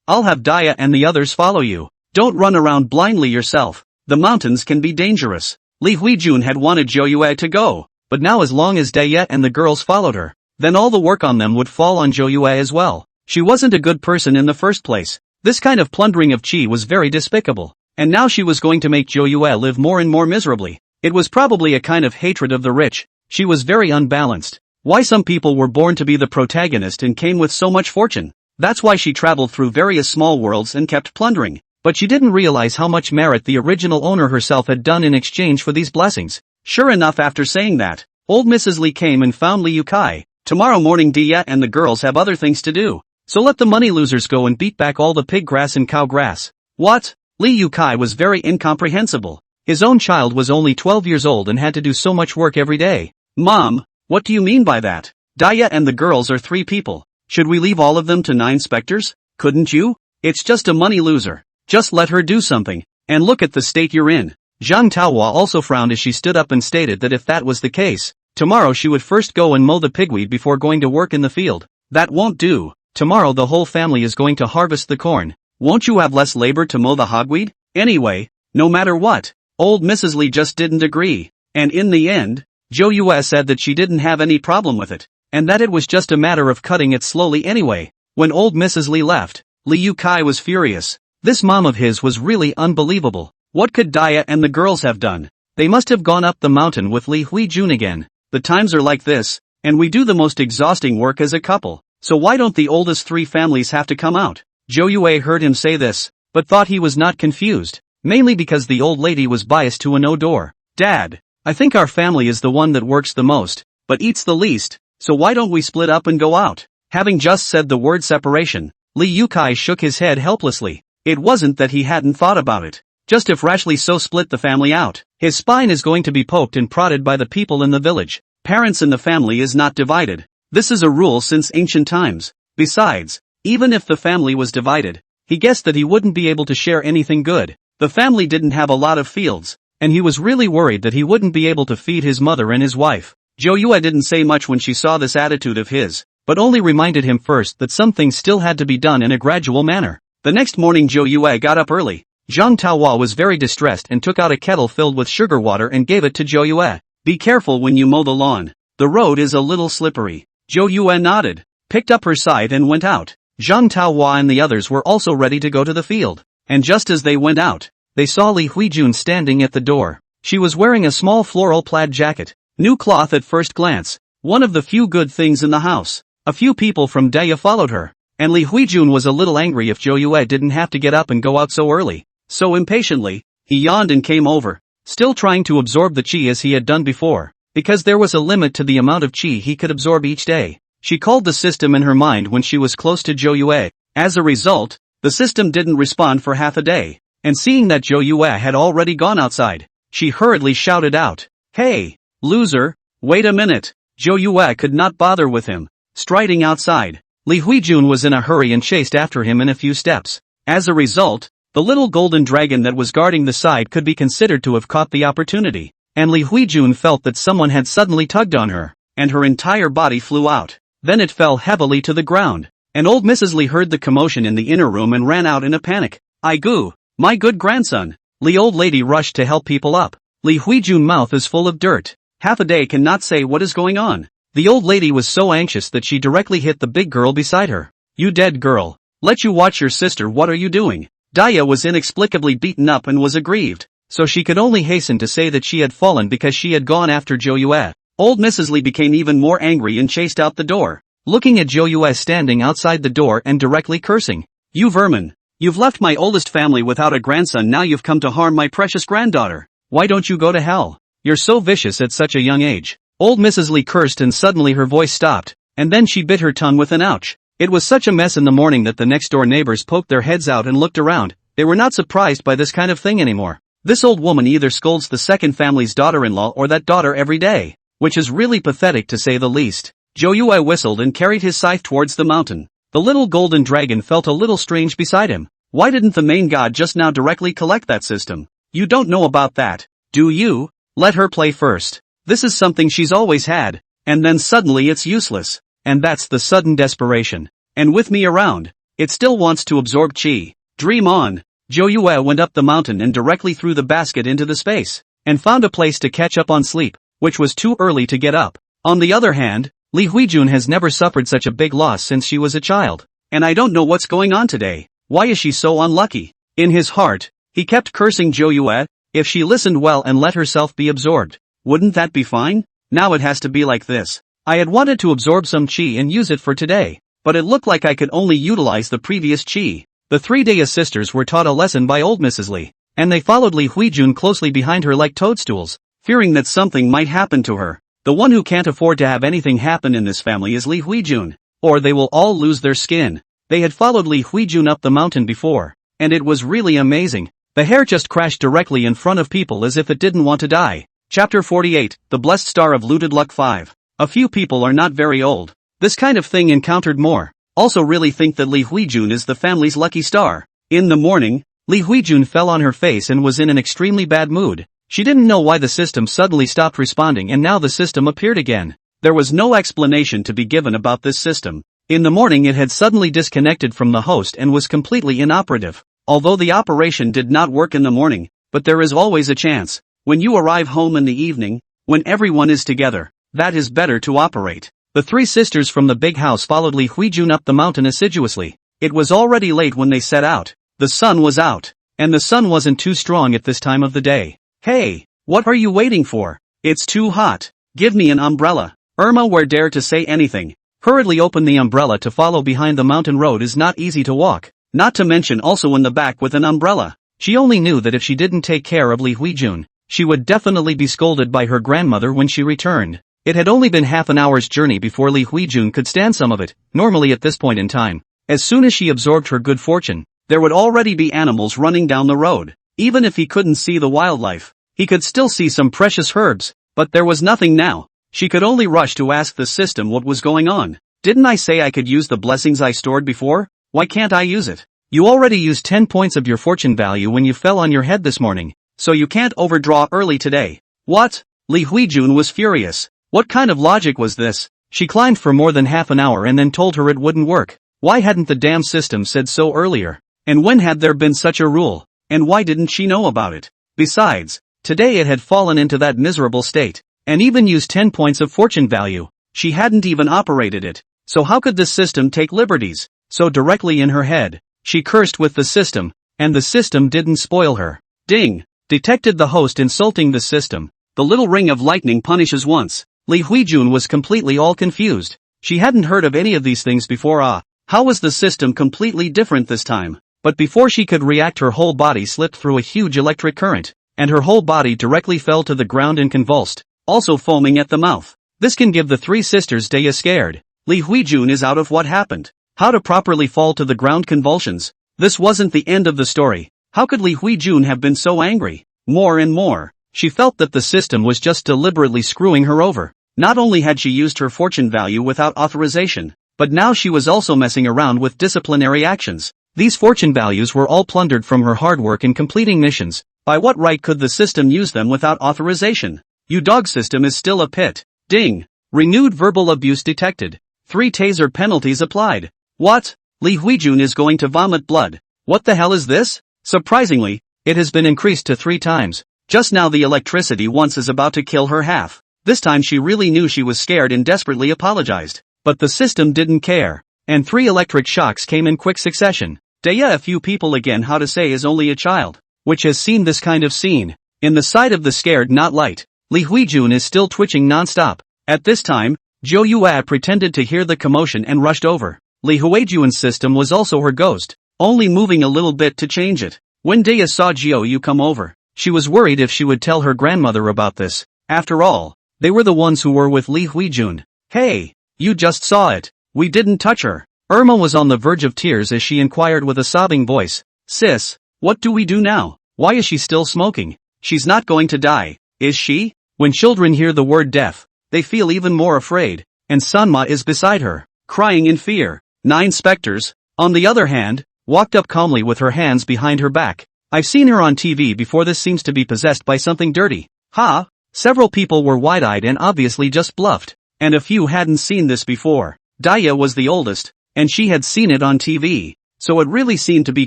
I'll have Daya and the others follow you. Don't run around blindly yourself. The mountains can be dangerous. Li Huijun had wanted Joyue to go, but now as long as Daya and the girls followed her, then all the work on them would fall on Joyue as well. She wasn't a good person in the first place. This kind of plundering of chi was very despicable, and now she was going to make Joyue live more and more miserably. It was probably a kind of hatred of the rich. She was very unbalanced. Why some people were born to be the protagonist and came with so much fortune. That's why she traveled through various small worlds and kept plundering. But she didn't realize how much merit the original owner herself had done in exchange for these blessings. Sure enough, after saying that, old Mrs. Li came and found Li Yukai. Tomorrow morning Dia and the girls have other things to do. So let the money losers go and beat back all the pig grass and cow grass. What? Li Yukai was very incomprehensible. His own child was only 12 years old and had to do so much work every day. Mom, what do you mean by that? Daya and the girls are 3 people. Should we leave all of them to 9 specters? Couldn't you? It's just a money loser. Just let her do something. And look at the state you're in. Zhang Taohua also frowned as she stood up and stated that if that was the case, tomorrow she would first go and mow the pigweed before going to work in the field. That won't do. Tomorrow the whole family is going to harvest the corn. Won't you have less labor to mow the hogweed? Anyway, no matter what, old Mrs. Li just didn't agree. And in the end, Joyue said that she didn't have any problem with it, and that it was just a matter of cutting it slowly anyway. When old Mrs. Li left, Li Yukai was furious. This mom of his was really unbelievable. What could Daya and the girls have done? They must have gone up the mountain with Li Huijun again. The times are like this, and we do the most exhausting work as a couple. So why don't the oldest 3 families have to come out? Joyue heard him say this, but thought he was not confused, mainly because the old lady was biased to a no-door. Dad, I think our family is the one that works the most, but eats the least, so why don't we split up and go out? Having just said the word separation, Li Yukai shook his head helplessly. It wasn't that he hadn't thought about it. Just if rashly so split the family out, his spine is going to be poked and prodded by the people in the village. Parents in the family is not divided. This is a rule since ancient times. Besides, even if the family was divided, he guessed that he wouldn't be able to share anything good. The family didn't have a lot of fields, and he was really worried that he wouldn't be able to feed his mother and his wife. Joyue didn't say much when she saw this attitude of his, but only reminded him first that some things still had to be done in a gradual manner. The next morning Joyue got up early. Zhang Taohua was very distressed and took out a kettle filled with sugar water and gave it to Joyue. Be careful when you mow the lawn. The road is a little slippery. Joyue nodded, picked up her scythe and went out. Zhang Taohua and the others were also ready to go to the field. And just as they went out, they saw Li Huijun standing at the door. She was wearing a small floral plaid jacket. New cloth at first glance. One of the few good things in the house. A few people from Daya followed her. And Li Huijun was a little angry if Zhou Yue didn't have to get up and go out so early. So impatiently, he yawned and came over. Still trying to absorb the qi as he had done before. Because there was a limit to the amount of qi he could absorb each day. She called the system in her mind when she was close to Zhou Yue. As a result, the system didn't respond for half a day. And seeing that Zhou Yue had already gone outside, she hurriedly shouted out, "Hey, loser, wait a minute." Zhou Yue could not bother with him. Striding outside, Li Huijun was in a hurry and chased after him in a few steps. As a result, the little golden dragon that was guarding the side could be considered to have caught the opportunity. And Li Huijun felt that someone had suddenly tugged on her, and her entire body flew out. Then it fell heavily to the ground. And old Mrs. Li heard the commotion in the inner room and ran out in a panic. "Aigu, my good grandson." Li old lady rushed to help people up. Li Huijun's mouth is full of dirt. Half a day cannot say what is going on. The old lady was so anxious that she directly hit the big girl beside her. "You dead girl. Let you watch your sister, what are you doing?" Daya was inexplicably beaten up and was aggrieved, so she could only hasten to say that she had fallen because she had gone after Zhou Yue. Old Mrs. Li became even more angry and chased out the door, looking at Zhou Yue standing outside the door and directly cursing. "You vermin! You've left my oldest family without a grandson, now you've come to harm my precious granddaughter. Why don't you go to hell? You're so vicious at such a young age." Old Mrs. Li cursed and suddenly her voice stopped, and then she bit her tongue with an ouch. It was such a mess in the morning that the next-door neighbors poked their heads out and looked around. They were not surprised by this kind of thing anymore. This old woman either scolds the second family's daughter-in-law or that daughter every day, which is really pathetic to say the least. Zhou Yue whistled and carried his scythe towards the mountain. The little golden dragon felt a little strange beside him. Why didn't the main god just now directly collect that system? You don't know about that, do you? Let her play first. This is something she's always had, and then suddenly it's useless. And that's the sudden desperation. And with me around, it still wants to absorb qi. Dream on. Zhou Yue went up the mountain and directly threw the basket into the space, and found a place to catch up on sleep, which was too early to get up. On the other hand, Li Huijun has never suffered such a big loss since she was a child. And I don't know what's going on today. Why is she so unlucky? In his heart, he kept cursing Zhou Yue. If she listened well and let herself be absorbed, wouldn't that be fine? Now it has to be like this. I had wanted to absorb some qi and use it for today, but it looked like I could only utilize the previous qi. The 3 Daya sisters were taught a lesson by old Mrs. Li, and they followed Li Huijun closely behind her like toadstools, fearing that something might happen to her. The one who can't afford to have anything happen in this family is Li Huijun, or they will all lose their skin. They had followed Li Huijun up the mountain before, and it was really amazing. The hare just crashed directly in front of people as if it didn't want to die. Chapter 48, The Blessed Star of Looted Luck 5. A few people are not very old. This kind of thing encountered more. Also really think that Li Huijun is the family's lucky star. In the morning, Li Huijun fell on her face and was in an extremely bad mood. She didn't know why the system suddenly stopped responding and now the system appeared again. There was no explanation to be given about this system. In the morning it had suddenly disconnected from the host and was completely inoperative. Although the operation did not work in the morning, but there is always a chance. When you arrive home in the evening, when everyone is together, that is better to operate. The 3 sisters from the big house followed Li Huijun up the mountain assiduously. It was already late when they set out. The sun was out, and the sun wasn't too strong at this time of the day. Hey, what are you waiting for? It's too hot. Give me an umbrella. Irma were dare to say anything. Hurriedly open the umbrella to follow behind the mountain road is not easy to walk, not to mention also in the back with an umbrella. She only knew that if she didn't take care of Li Huijun, she would definitely be scolded by her grandmother when she returned. It had only been half an hour's journey before Li Huijun could stand some of it. Normally at this point in time, as soon as she absorbed her good fortune, there would already be animals running down the road. Even if he couldn't see the wildlife, he could still see some precious herbs, but there was nothing now. She could only rush to ask the system what was going on. Didn't I say I could use the blessings I stored before? Why can't I use it? You already used 10 points of your fortune value when you fell on your head this morning, so you can't overdraw early today. What? Li Huijun was furious. What kind of logic was this? She climbed for more than half an hour and then told her it wouldn't work. Why hadn't the damn system said so earlier? And when had there been such a rule? And why didn't she know about it? Besides, today it had fallen into that miserable state, and even used 10 points of fortune value. She hadn't even operated it. So how could this system take liberties? so directly in her head. She cursed with the system, and the system didn't spoil her. Ding! Detected the host insulting the system. The little ring of lightning punishes once. Li Huijun was completely all confused. She hadn't heard of any of these things before. How was the system completely different this time? But before she could react, her whole body slipped through a huge electric current, and her whole body directly fell to the ground and convulsed, also foaming at the mouth. This can give the three sisters Daya scared. Li Huijun is out of what happened. How to properly fall to the ground convulsions. This wasn't the end of the story. How could Li Huijun have been so angry? More and more, she felt that the system was just deliberately screwing her over. Not only had she used her fortune value without authorization, but now she was also messing around with disciplinary actions. These fortune values were all plundered from her hard work in completing missions. By what right could the system use them without authorization? You dog system is still a pit. Ding! Renewed verbal abuse detected. 3 taser penalties applied. What? Li Huijun is going to vomit blood. What the hell is this? Surprisingly, it has been increased to 3 times. Just now the electricity once is about to kill her half. This time she really knew she was scared and desperately apologized. But the system didn't care. And 3 electric shocks came in quick succession. Daya, a few people again how to say is only a child, which has seen this kind of scene. In the sight of the scared not light, Li Huijun is still twitching non-stop. At this time, Zhou Yue pretended to hear the commotion and rushed over. Li Huijun's system was also her ghost, only moving a little bit to change it. When Daya saw Zhou Yu come over, she was worried if she would tell her grandmother about this. After all, they were the ones who were with Li Huijun. Hey, you just saw it. We didn't touch her. Irma was on the verge of tears as she inquired with a sobbing voice. Sis, what do we do now? Why is she still smoking? She's not going to die, is she? When children hear the word death, they feel even more afraid, and Sanma is beside her, crying in fear. 9 specters, on the other hand, walked up calmly with her hands behind her back. I've seen her on TV before. This seems to be possessed by something dirty. Ha! Several people were wide-eyed and obviously just bluffed, and a few hadn't seen this before. Daya was the oldest, and she had seen it on TV, so it really seemed to be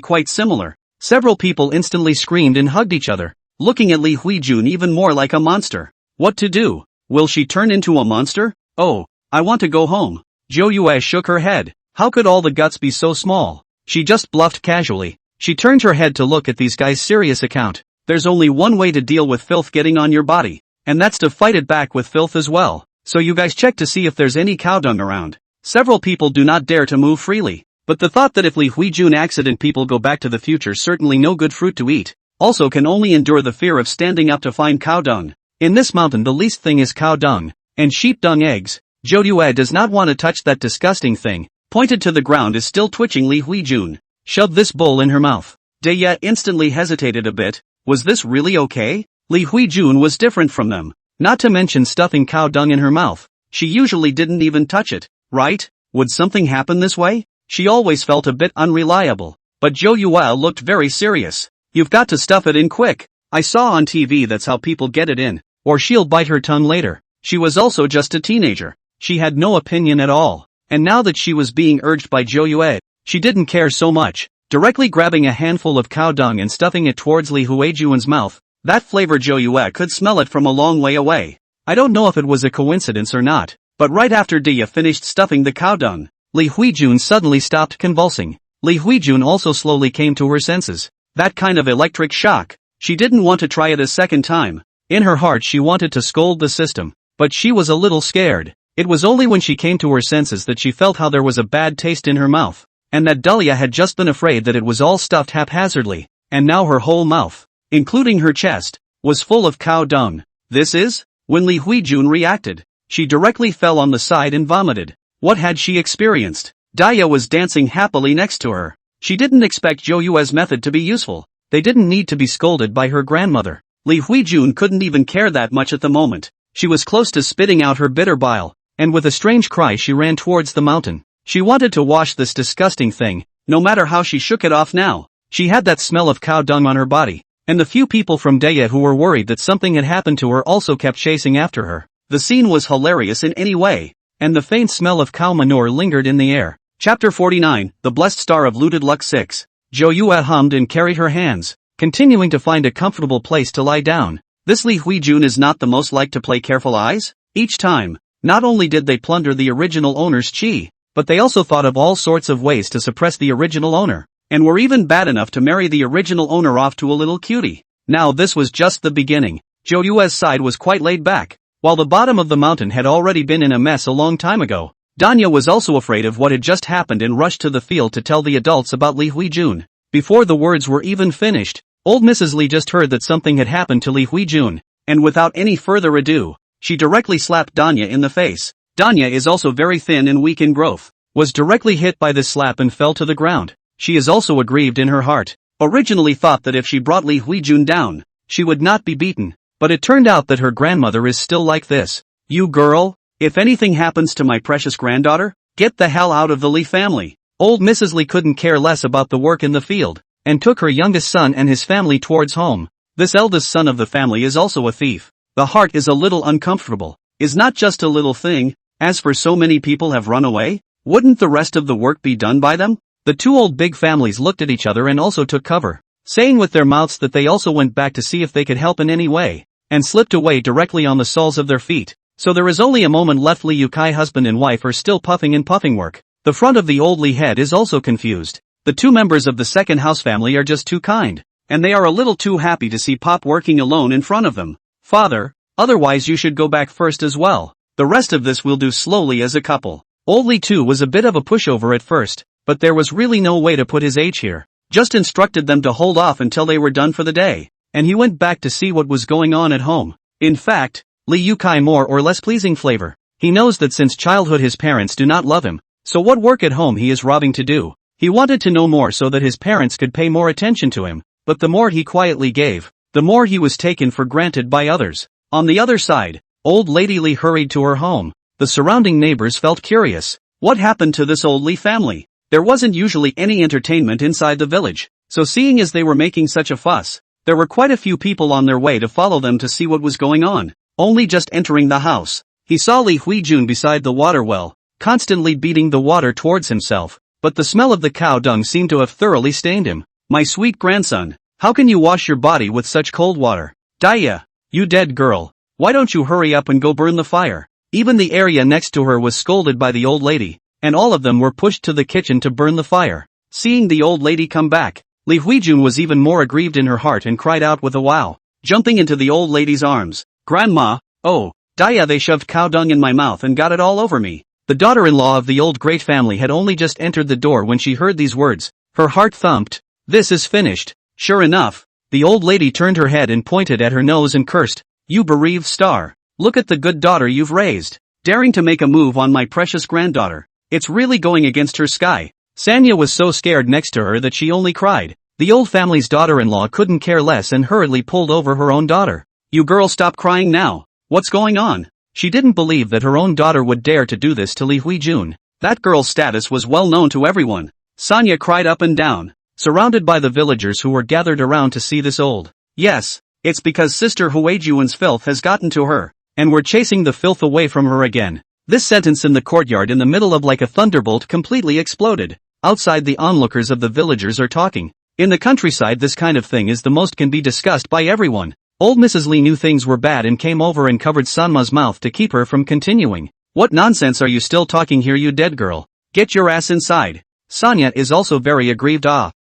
quite similar. Several people instantly screamed and hugged each other, looking at Li Huijun even more like a monster. What to do? Will she turn into a monster? Oh, I want to go home. Zhou Yue shook her head. How could all the guts be so small? She just bluffed casually. She turned her head to look at these guys' serious account. There's only one way to deal with filth getting on your body, and that's to fight it back with filth as well. So you guys check to see if there's any cow dung around. Several people do not dare to move freely, but the thought that if Li Huijun accident people go back to the future certainly no good fruit to eat, also can only endure the fear of standing up to find cow dung. In this mountain the least thing is cow dung, and sheep dung eggs. Zhou Yue does not want to touch that disgusting thing. Pointed to the ground is still twitching Li Huijun. Shove this bowl in her mouth. Daya instantly hesitated a bit. Was this really okay? Li Huijun was different from them. Not to mention stuffing cow dung in her mouth. She usually didn't even touch it. Right? Would something happen this way? She always felt a bit unreliable. But Zhou Yue looked very serious. You've got to stuff it in quick. I saw on TV that's how people get it in, or she'll bite her tongue later. She was also just a teenager. She had no opinion at all. And now that she was being urged by Zhou Yue, she didn't care so much. Directly grabbing a handful of cow dung and stuffing it towards Li Huijun's mouth. That flavor Zhou Yue could smell it from a long way away. I don't know if it was a coincidence or not, but right after Daya finished stuffing the cow dung, Li Huijun suddenly stopped convulsing. Li Huijun also slowly came to her senses. That kind of electric shock. She didn't want to try it a second time. In her heart she wanted to scold the system, but she was a little scared. It was only when she came to her senses that she felt how there was a bad taste in her mouth, and that Dahlia had just been afraid that it was all stuffed haphazardly, and now her whole mouth, including her chest, was full of cow dung. This is? When Li Huijun reacted, she directly fell on the side and vomited. What had she experienced? Daya was dancing happily next to her. She didn't expect Zhou Yue's method to be useful. They didn't need to be scolded by her grandmother. Li Huijun couldn't even care that much at the moment. She was close to spitting out her bitter bile, and with a strange cry she ran towards the mountain. She wanted to wash this disgusting thing, no matter how she shook it off now. She had that smell of cow dung on her body, and the few people from Daya who were worried that something had happened to her also kept chasing after her. The scene was hilarious in any way, and the faint smell of cow manure lingered in the air. Chapter 49, The Blessed Star of Looted Luck 6. Zhou Yue hummed and carried her hands, continuing to find a comfortable place to lie down. This Li Huijun is not the most like to play careful eyes? Each time, not only did they plunder the original owner's chi, but they also thought of all sorts of ways to suppress the original owner, and were even bad enough to marry the original owner off to a little cutie. Now this was just the beginning. Jo Yue's side was quite laid back. While the bottom of the mountain had already been in a mess a long time ago, Danya was also afraid of what had just happened and rushed to the field to tell the adults about Li Huijun. Before the words were even finished, old Mrs. Li just heard that something had happened to Li Huijun, and without any further ado, she directly slapped Danya in the face. Danya is also very thin and weak in growth, was directly hit by this slap and fell to the ground. She is also aggrieved in her heart. Originally thought that if she brought Li Huijun down, she would not be beaten, but it turned out that her grandmother is still like this. You girl, if anything happens to my precious granddaughter, get the hell out of the Li family. Old Mrs. Li couldn't care less about the work in the field, and took her youngest son and his family towards home. This eldest son of the family is also a thief. The heart is a little uncomfortable, is not just a little thing, as for so many people have run away, wouldn't the rest of the work be done by them? The two old big families looked at each other and also took cover, saying with their mouths that they also went back to see if they could help in any way, and slipped away directly on the soles of their feet. So there is only a moment left. Li Yukai husband and wife are still puffing and puffing work. The front of the old Li head is also confused. The two members of the second house family are just too kind, and they are a little too happy to see Pop working alone in front of them. Father, otherwise you should go back first as well. The rest of this we'll do slowly as a couple. Old Li too was a bit of a pushover at first, but there was really no way to put his age here. Just instructed them to hold off until they were done for the day, and he went back to see what was going on at home. In fact, Li Yukai more or less pleasing flavor. He knows that since childhood his parents do not love him, so what work at home he is robbing to do. He wanted to know more so that his parents could pay more attention to him, but the more he quietly gave, the more he was taken for granted by others. On the other side, old Lady Li hurried to her home. The surrounding neighbors felt curious. What happened to this old Li family? There wasn't usually any entertainment inside the village, so seeing as they were making such a fuss, there were quite a few people on their way to follow them to see what was going on. Only just entering the house, he saw Li Huijun beside the water well, constantly beating the water towards himself, but the smell of the cow dung seemed to have thoroughly stained him. My sweet grandson, how can you wash your body with such cold water? Daya, you dead girl, why don't you hurry up and go burn the fire? Even the area next to her was scolded by the old lady, and all of them were pushed to the kitchen to burn the fire. Seeing the old lady come back, Li Huijun was even more aggrieved in her heart and cried out with a wow, jumping into the old lady's arms. Grandma, oh, Daya, they shoved cow dung in my mouth and got it all over me. The daughter-in-law of the old great family had only just entered the door when she heard these words. Her heart thumped. This is finished. Sure enough, the old lady turned her head and pointed at her nose and cursed. You bereaved star. Look at the good daughter you've raised, daring to make a move on my precious granddaughter. It's really going against her sky. Sanya was so scared next to her that she only cried. The old family's daughter-in-law couldn't care less and hurriedly pulled over her own daughter. You girl, stop crying now. What's going on? She didn't believe that her own daughter would dare to do this to Li Huijun. That girl's status was well known to everyone. Sanya cried up and down, surrounded by the villagers who were gathered around to see this old. Yes, it's because Sister Huijuan's filth has gotten to her, and we're chasing the filth away from her again. This sentence in the courtyard in the middle of like a thunderbolt completely exploded. Outside, the onlookers of the villagers are talking. In the countryside, this kind of thing is the most can be discussed by everyone. Old Mrs. Li knew things were bad and came over and covered Sanma's mouth to keep her from continuing. What nonsense are you still talking here, you dead girl? Get your ass inside. Sanya is also very aggrieved.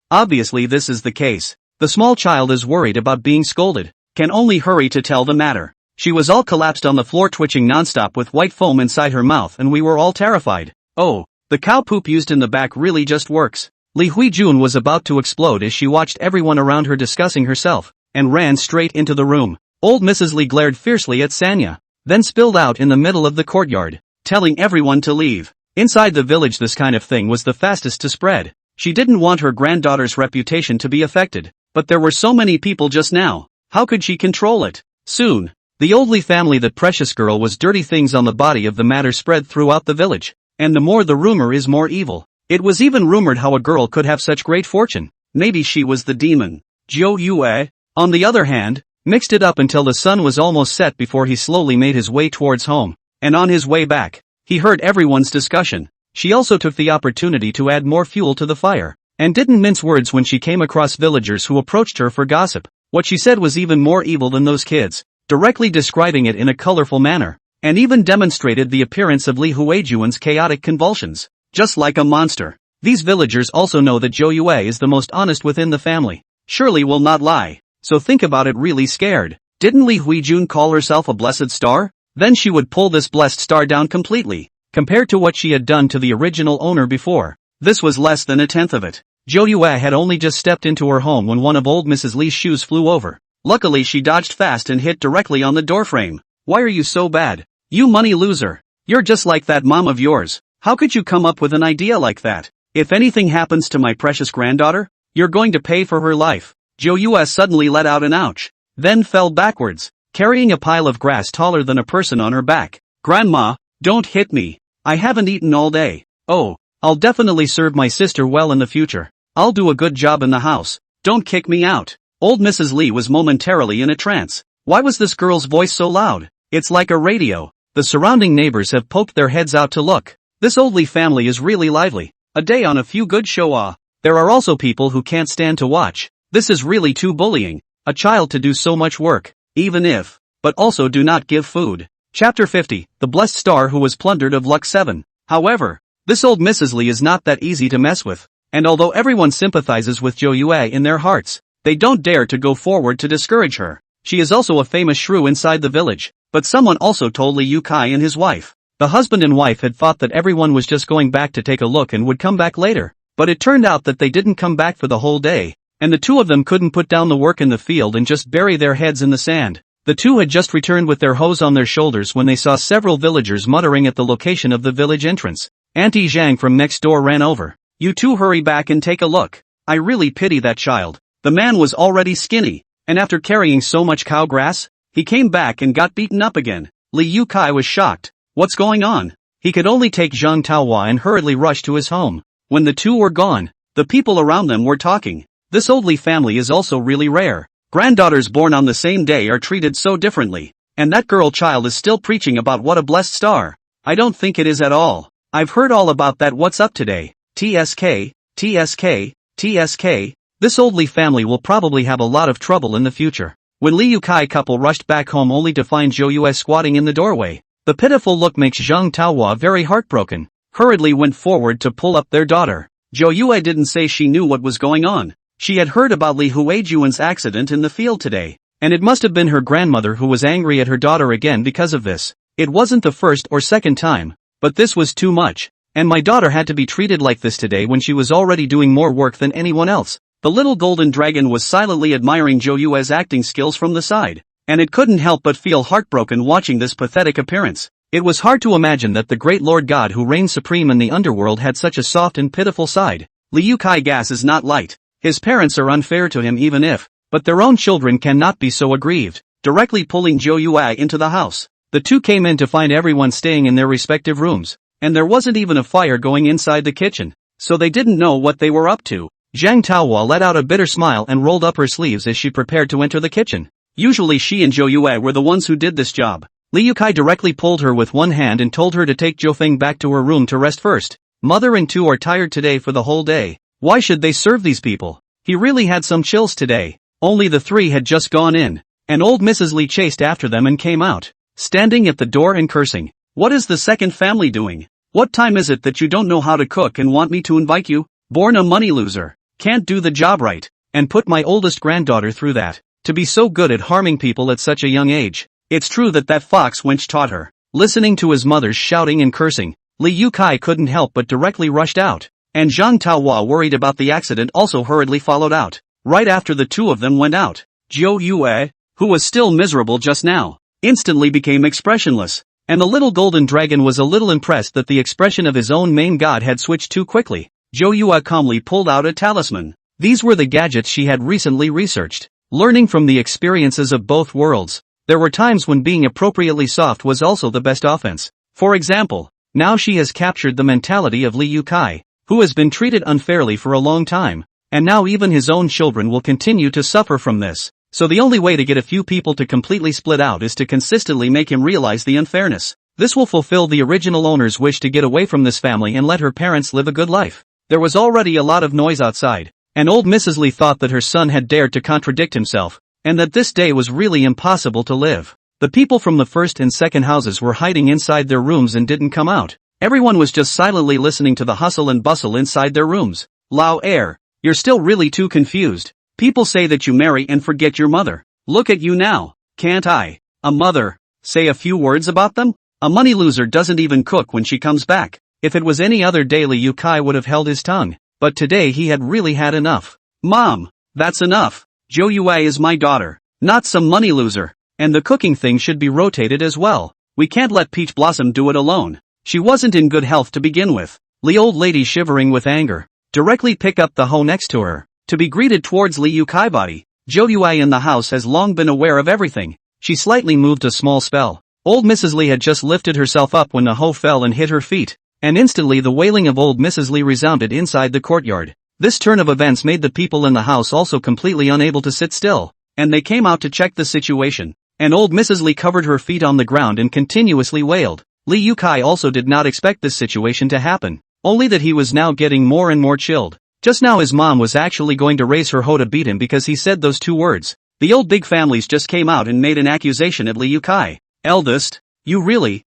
Obviously this is the case. The small child is worried about being scolded, can only hurry to tell the matter. She was all collapsed on the floor, twitching nonstop with white foam inside her mouth, and we were all terrified. Oh, the cow poop used in the back really just works. Li Huijun was about to explode as she watched everyone around her discussing herself, and ran straight into the room. Old Mrs. Li glared fiercely at Sanya, then spilled out in the middle of the courtyard, telling everyone to leave. Inside the village, this kind of thing was the fastest to spread. She didn't want her granddaughter's reputation to be affected, but there were so many people just now. How could she control it? Soon, the old Li family, that precious girl was dirty things on the body of the matter spread throughout the village, and the more the rumor is more evil. It was even rumored how a girl could have such great fortune. Maybe she was the demon. Jo Yue, on the other hand, mixed it up until the sun was almost set before he slowly made his way towards home, and on his way back, he heard everyone's discussion. She also took the opportunity to add more fuel to the fire, and didn't mince words when she came across villagers who approached her for gossip. What she said was even more evil than those kids, directly describing it in a colorful manner, and even demonstrated the appearance of Li Huijuan's chaotic convulsions. just like a monster. These villagers also know that Zhou Yue is the most honest within the family. Surely will not lie. So think about it, really scared. Didn't Li Huijun call herself a blessed star? Then she would pull this blessed star down completely. Compared to what she had done to the original owner before, this was less than a tenth of it. Zhou Yue had only just stepped into her home when one of old Mrs. Li's shoes flew over. Luckily she dodged fast and hit directly on the doorframe. Why are you so bad? You money loser. You're just like that mom of yours. How could you come up with an idea like that? If anything happens to my precious granddaughter, you're going to pay for her life. Zhou Yue suddenly let out an ouch. Then fell backwards, carrying a pile of grass taller than a person on her back. Grandma, don't hit me. I haven't eaten all day. Oh, I'll definitely serve my sister well in the future. I'll do a good job in the house. Don't kick me out. Old Mrs. Li was momentarily in a trance. Why was this girl's voice so loud? It's like a radio. The surrounding neighbors have poked their heads out to look. This old Li family is really lively. A day on a few good show. There are also people who can't stand to watch. This is really too bullying. A child to do so much work, even if, but also do not give food. Chapter 50, The Blessed Star Who Was Plundered of Luck 7. However, this old Mrs. Li is not that easy to mess with, and although everyone sympathizes with Zhou Yue in their hearts, they don't dare to go forward to discourage her. She is also a famous shrew inside the village, but someone also told Li Yukai and his wife. The husband and wife had thought that everyone was just going back to take a look and would come back later, but it turned out that they didn't come back for the whole day, and the two of them couldn't put down the work in the field and just bury their heads in the sand. The two had just returned with their hoes on their shoulders when they saw several villagers muttering at the location of the village entrance. Auntie Zhang from next door ran over. You two hurry back and take a look. I really pity that child. The man was already skinny, and after carrying so much cow grass, he came back and got beaten up again. Li Yukai was shocked. What's going on? He could only take Zhang Taohua and hurriedly rushed to his home. When the two were gone, the people around them were talking. This old Li family is also really rare. Granddaughters born on the same day are treated so differently. And that girl child is still preaching about what a blessed star. I don't think it is at all. I've heard all about that. What's up today? TSK, TSK, TSK. This old Li family will probably have a lot of trouble in the future. When Li Yukai couple rushed back home only to find Zhou Yue squatting in the doorway, the pitiful look makes Zhang Taohua very heartbroken. Hurriedly went forward to pull up their daughter. Zhou Yue didn't say she knew what was going on. She had heard about Li Huijuan's accident in the field today, and it must have been her grandmother who was angry at her daughter again because of this. It wasn't the first or second time, but this was too much. And my daughter had to be treated like this today when she was already doing more work than anyone else. The little golden dragon was silently admiring Zhou Yue's acting skills from the side, and it couldn't help but feel heartbroken watching this pathetic appearance. It was hard to imagine that the great Lord God who reigns supreme in the underworld had such a soft and pitiful side. Li Yukai gas is not light. His parents are unfair to him even if, but their own children cannot be so aggrieved. Directly pulling Zhou Yue into the house, the two came in to find everyone staying in their respective rooms, and there wasn't even a fire going inside the kitchen, so they didn't know what they were up to. Zhang Taohua let out a bitter smile and rolled up her sleeves as she prepared to enter the kitchen. Usually she and Zhou Yue were the ones who did this job. Li Yukai directly pulled her with one hand and told her to take Zhou Feng back to her room to rest first. Mother and two are tired today for the whole day. Why should they serve these people? He really had some chills today. Only the three had just gone in, and old Mrs. Li chased after them and came out, standing at the door and cursing. What is the second family doing? What time is it that you don't know how to cook and want me to invite you? Born a money loser. Can't do the job right, and put my oldest granddaughter through that. To be so good at harming people at such a young age. It's true that fox wench taught her. Listening to his mother's shouting and cursing, Li Yukai couldn't help but directly rushed out. And Zhang Taohua, worried about the accident, also hurriedly followed out. Right after the two of them went out, Zhou Yue, who was still miserable just now, instantly became expressionless. And the little golden dragon was a little impressed that the expression of his own main god had switched too quickly. Zhou Yue calmly pulled out a talisman. These were the gadgets she had recently researched. Learning from the experiences of both worlds, there were times when being appropriately soft was also the best offense. For example, now she has captured the mentality of Li Yukai, who has been treated unfairly for a long time, and now even his own children will continue to suffer from this. So the only way to get a few people to completely split out is to consistently make him realize the unfairness. This will fulfill the original owner's wish to get away from this family and let her parents live a good life. There was already a lot of noise outside, and old Mrs. Li thought that her son had dared to contradict himself, and that this day was really impossible to live. The people from the first and second houses were hiding inside their rooms and didn't come out. Everyone was just silently listening to the hustle and bustle inside their rooms. Lao Air, you're still really too confused. People say that you marry and forget your mother. Look at you now. Can't I, a mother, say a few words about them? A money loser doesn't even cook when she comes back. If it was any other day, Liu Kai would have held his tongue. But today he had really had enough. Mom, that's enough. Zhou Yue is my daughter, not some money loser. And the cooking thing should be rotated as well. We can't let Peach Blossom do it alone. She wasn't in good health to begin with. The old lady, shivering with anger, directly pick up the hoe next to her, to be greeted towards Liu Kai body. Zhou Yue in the house has long been aware of everything. She slightly moved a small spell. Old Mrs. Li had just lifted herself up when the hoe fell and hit her feet, and instantly the wailing of old Mrs. Li resounded inside the courtyard. This turn of events made the people in the house also completely unable to sit still, and they came out to check the situation. And old Mrs. Li covered her feet on the ground and continuously wailed. Liu Kai also did not expect this situation to happen, only that he was now getting more and more chilled. Just now his mom was actually going to raise her hoe to beat him because he said those two words. The old big families just came out and made an accusation at Liu Kai. Eldest, you really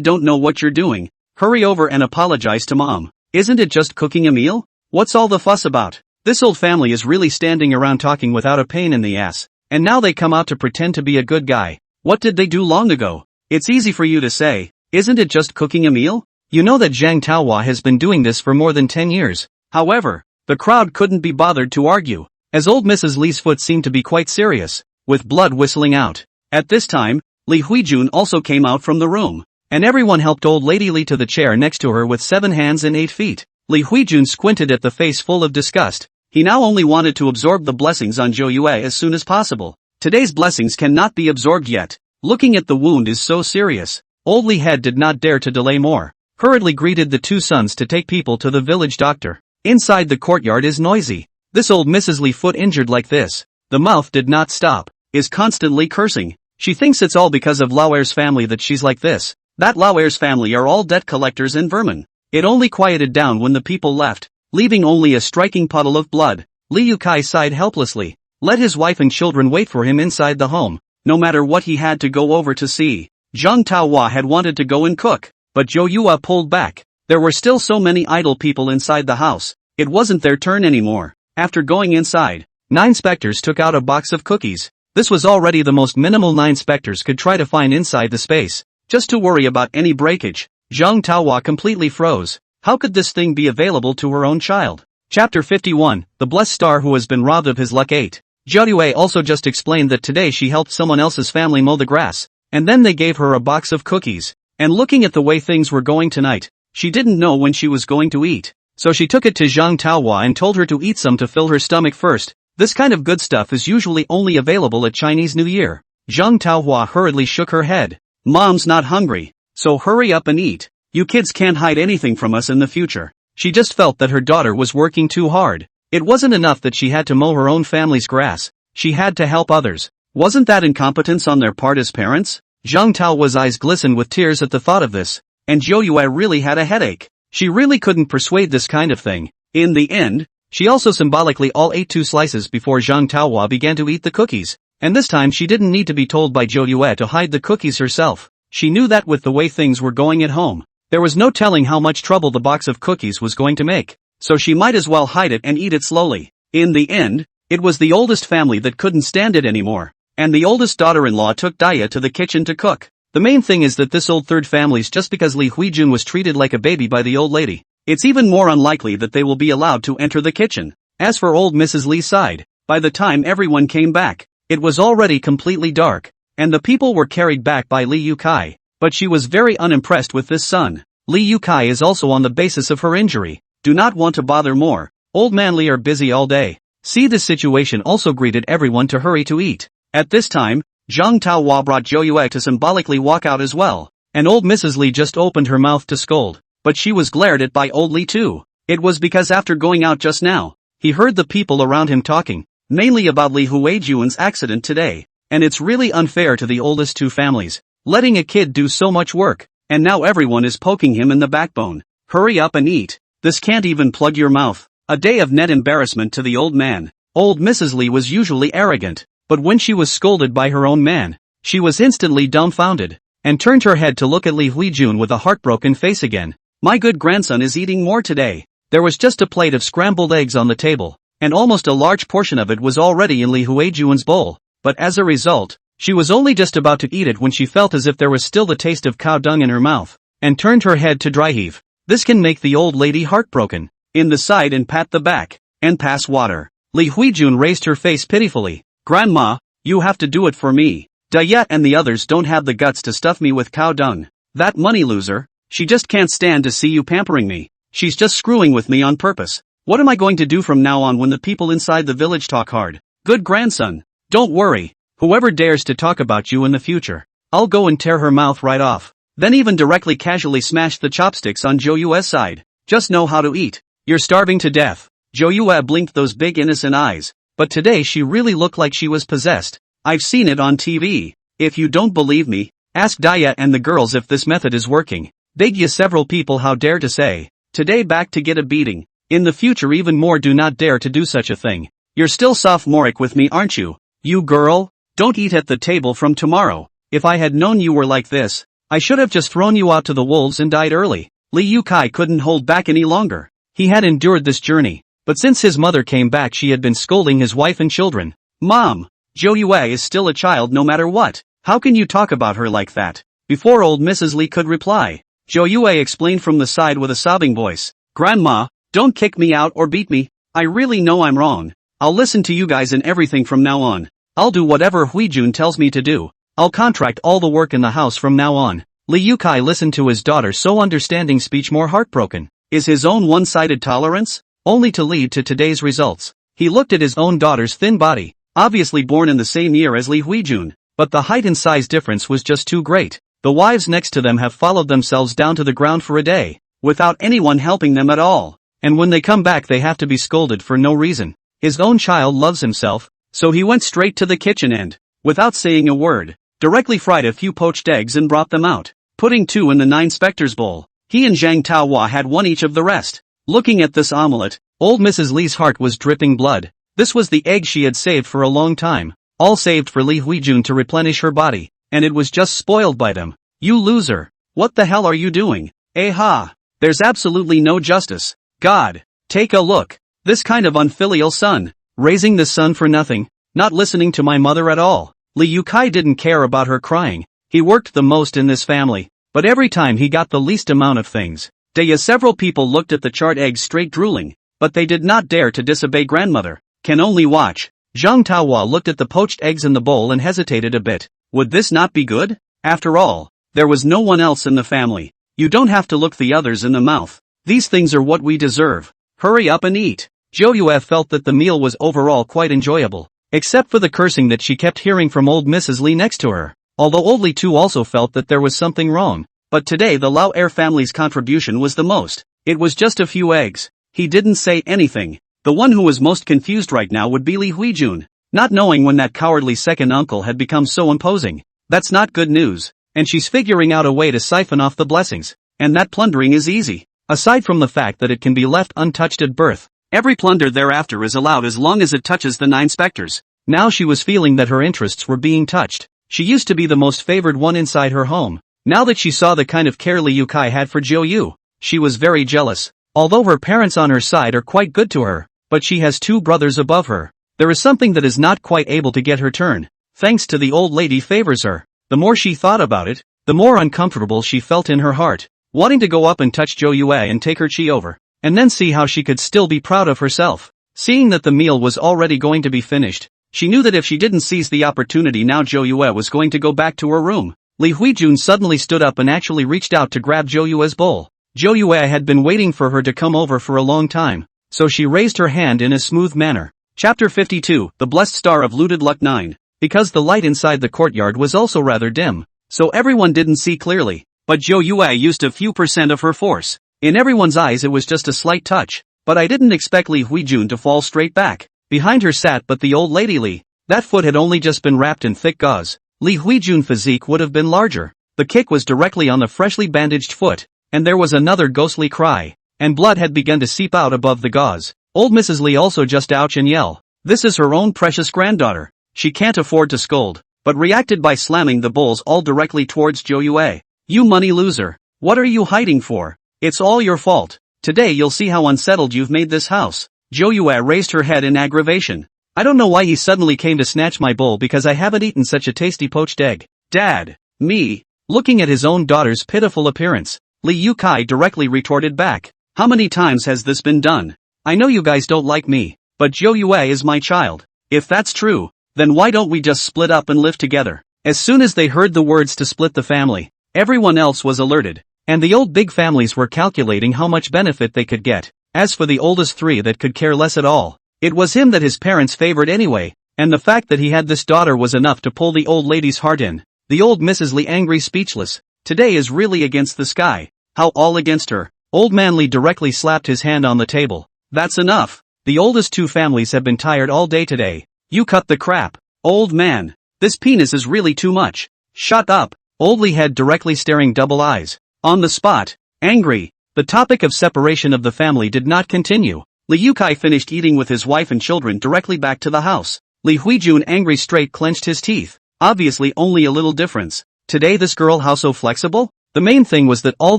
don't know what you're doing. Hurry over and apologize to mom. Isn't it just cooking a meal? What's all the fuss about? This old family is really standing around talking without a pain in the ass. And now they come out to pretend to be a good guy. What did they do long ago? It's easy for you to say, isn't it just cooking a meal? You know that Zhang Taohua has been doing this for more than 10 years. However, the crowd couldn't be bothered to argue, as old Mrs. Li's foot seemed to be quite serious, with blood whistling out. At this time, Li Huijun also came out from the room, and everyone helped old Lady Li to the chair next to her with 7 hands and 8 feet. Li Huijun squinted at the face full of disgust. He now only wanted to absorb the blessings on Zhou Yue as soon as possible. Today's blessings cannot be absorbed yet. Looking at the wound is so serious. Old Li Head did not dare to delay more. Hurriedly greeted the 2 sons to take people to the village doctor. Inside the courtyard is noisy. This old Mrs. Li, foot injured like this, the mouth did not stop, is constantly cursing. She thinks it's all because of Lauer's family that she's like this. That Lauer's family are all debt collectors and vermin. It only quieted down when the people left, leaving only a striking puddle of blood. Liu Kai sighed helplessly. Let his wife and children wait for him inside the home, no matter what he had to go over to see. Zhang Taohua had wanted to go and cook, but Zhou Yue pulled back. There were still so many idle people inside the house, it wasn't their turn anymore. After going inside, 9 specters took out a box of cookies. This was already the most minimal 9 specters could try to find inside the space, just to worry about any breakage. Zhang Taohua completely froze. How could this thing be available to her own child? Chapter 51, The Blessed Star Who Has Been Robbed of His Luck. 8. Zhou Yue also just explained that today she helped someone else's family mow the grass, and then they gave her a box of cookies. And looking at the way things were going tonight, she didn't know when she was going to eat. So she took it to Zhang Taohua and told her to eat some to fill her stomach first. This kind of good stuff is usually only available at Chinese New Year. Zhang Taohua hurriedly shook her head. Mom's not hungry, so hurry up and eat. You kids can't hide anything from us in the future. She just felt that her daughter was working too hard. It wasn't enough that she had to mow her own family's grass. She had to help others. Wasn't that incompetence on their part as parents? Zhang Taohua's eyes glistened with tears at the thought of this, and Zhou Yue really had a headache. She really couldn't persuade this kind of thing. In the end, she also symbolically all ate 2 slices before Zhang Taohua began to eat the cookies, and this time she didn't need to be told by Zhou Yue to hide the cookies herself. She knew that with the way things were going at home, there was no telling how much trouble the box of cookies was going to make, so she might as well hide it and eat it slowly. In the end, it was the oldest family that couldn't stand it anymore, and the oldest daughter-in-law took Daya to the kitchen to cook. The main thing is that this old third family's just because Li Huijun was treated like a baby by the old lady. It's even more unlikely that they will be allowed to enter the kitchen. As for old Mrs. Li's side, by the time everyone came back, it was already completely dark, and the people were carried back by Liu Kai. But she was very unimpressed with this son. Liu Kai is also on the basis of her injury. Do not want to bother more. Old man Li are busy all day. See, this situation also greeted everyone to hurry to eat. At this time, Zhang Taohua brought Zhou Yue to symbolically walk out as well, and old Mrs. Li just opened her mouth to scold, but she was glared at by old Li too. It was because after going out just now, he heard the people around him talking, mainly about Li Huijun's accident today, and it's really unfair to the oldest 2 families, letting a kid do so much work, and now everyone is poking him in the backbone. Hurry up and eat. This can't even plug your mouth. A day of net embarrassment to the old man. Old Mrs. Li was usually arrogant, but when she was scolded by her own man, she was instantly dumbfounded, and turned her head to look at Li Huijun with a heartbroken face again. My good grandson is eating more today. There was just a plate of scrambled eggs on the table, and almost a large portion of it was already in Li Huijun's bowl, but as a result, she was only just about to eat it when she felt as if there was still the taste of cow dung in her mouth, and turned her head to dry heave. This can make the old lady heartbroken. In the side and pat the back, and pass water. Li Huijun raised her face pitifully. Grandma, you have to do it for me. Dayet and the others don't have the guts to stuff me with cow dung. That money loser, she just can't stand to see you pampering me. She's just screwing with me on purpose. What am I going to do from now on when the people inside the village talk hard? Good grandson, don't worry. Whoever dares to talk about you in the future, I'll go and tear her mouth right off. Then even directly casually smash the chopsticks on Zhou Yue's side. Just know how to eat. You're starving to death. Zhou Yue blinked those big innocent eyes, but today she really looked like she was possessed. I've seen it on TV. If you don't believe me, ask Daya and the girls if this method is working. Beg ya several people how dare to say. Today back to get a beating. In the future even more do not dare to do such a thing. You're still sophomoric with me aren't you? You girl? Don't eat at the table from tomorrow. If I had known you were like this, I should have just thrown you out to the wolves and died early. Li Yukai couldn't hold back any longer. He had endured this journey, but since his mother came back she had been scolding his wife and children. Mom, Zhou Yue is still a child no matter what. How can you talk about her like that? Before old Mrs. Li could reply, Zhou Yue explained from the side with a sobbing voice. Grandma, don't kick me out or beat me. I really know I'm wrong. I'll listen to you guys in everything from now on. I'll do whatever Huijun tells me to do. I'll contract all the work in the house from now on. Li Yukai listened to his daughter's so understanding speech more heartbroken. Is his own one-sided tolerance only to lead to today's results? He looked at his own daughter's thin body, obviously born in the same year as Li Huijun, but the height and size difference was just too great. The wives next to them have followed themselves down to the ground for a day, without anyone helping them at all, and when they come back they have to be scolded for no reason. His own child loves himself, so he went straight to the kitchen and, without saying a word, directly fried a few poached eggs and brought them out, putting 2 in the 9 specters bowl. He and Zhang Taohua had 1 each of the rest. Looking at this omelette, old Mrs. Li's heart was dripping blood. This was the egg she had saved for a long time, all saved for Li Huijun to replenish her body, and it was just spoiled by them. You loser! What the hell are you doing? Eh ha! There's absolutely no justice. God! Take a look! This kind of unfilial son, raising this son for nothing, not listening to my mother at all. Li Yukai didn't care about her crying. He worked the most in this family, but every time he got the least amount of things. Several people looked at the charred eggs straight drooling, but they did not dare to disobey grandmother. Can only watch. Zhang Taohua looked at the poached eggs in the bowl and hesitated a bit. Would this not be good? After all, there was no one else in the family. You don't have to look the others in the mouth. These things are what we deserve. Hurry up and eat. Zhou Yue felt that the meal was overall quite enjoyable, except for the cursing that she kept hearing from old Mrs. Li next to her. Although old Li too also felt that there was something wrong. But today the Lao heir family's contribution was the most. It was just a few eggs. He didn't say anything. The one who was most confused right now would be Li Huijun, not knowing when that cowardly second uncle had become so imposing. That's not good news, and she's figuring out a way to siphon off the blessings, and that plundering is easy. Aside from the fact that it can be left untouched at birth, every plunder thereafter is allowed as long as it touches the 9 specters. Now she was feeling that her interests were being touched. She used to be the most favored one inside her home. Now that she saw the kind of care Li Yukai had for Zhou Yu, she was very jealous. Although her parents on her side are quite good to her, but she has 2 brothers above her. There is something that is not quite able to get her turn. Thanks to the old lady favors her. The more she thought about it, the more uncomfortable she felt in her heart, wanting to go up and touch Zhou Yue and take her chi over, and then see how she could still be proud of herself. Seeing that the meal was already going to be finished, she knew that if she didn't seize the opportunity now Zhou Yue was going to go back to her room. Li Huijun suddenly stood up and actually reached out to grab Zhou Yue's bowl. Zhou Yue had been waiting for her to come over for a long time, so she raised her hand in a smooth manner. Chapter 52, The Blessed Star of Looted Luck 9. Because the light inside the courtyard was also rather dim, so everyone didn't see clearly, but Zhou Yue used a few % of her force. In everyone's eyes it was just a slight touch, but I didn't expect Li Huijun to fall straight back. Behind her sat but the old lady Li. That foot had only just been wrapped in thick gauze. Li Huijun's physique would have been larger. The kick was directly on the freshly bandaged foot, and there was another ghostly cry, and blood had begun to seep out above the gauze. Old Mrs. Li also just ouch and yell. This is her own precious granddaughter. She can't afford to scold, but reacted by slamming the bowls all directly towards Zhou Yue. You money loser. What are you hiding for? It's all your fault. Today you'll see how unsettled you've made this house. Zhou Yue raised her head in aggravation. I don't know why he suddenly came to snatch my bowl because I haven't eaten such a tasty poached egg. Dad. Me. Looking at his own daughter's pitiful appearance, Li Yukai directly retorted back. How many times has this been done? I know you guys don't like me, but Zhou Yue is my child. If that's true, then why don't we just split up and live together? As soon as they heard the words to split the family, everyone else was alerted, and the old big families were calculating how much benefit they could get. As for the oldest three that could care less at all, it was him that his parents favored anyway, and the fact that he had this daughter was enough to pull the old lady's heart in. The old Mrs. Li angry speechless. Today is really against the sky. How all against her? Old man Li directly slapped his hand on the table. That's enough. The oldest two families have been tired all day today. You cut the crap. Old man. This penis is really too much. Shut up. Old Li head directly staring double eyes. On the spot. Angry. The topic of separation of the family did not continue. Li Yukai finished eating with his wife and children directly back to the house. Li Huijun angry straight clenched his teeth. Obviously only a little difference. Today this girl how so flexible? The main thing was that all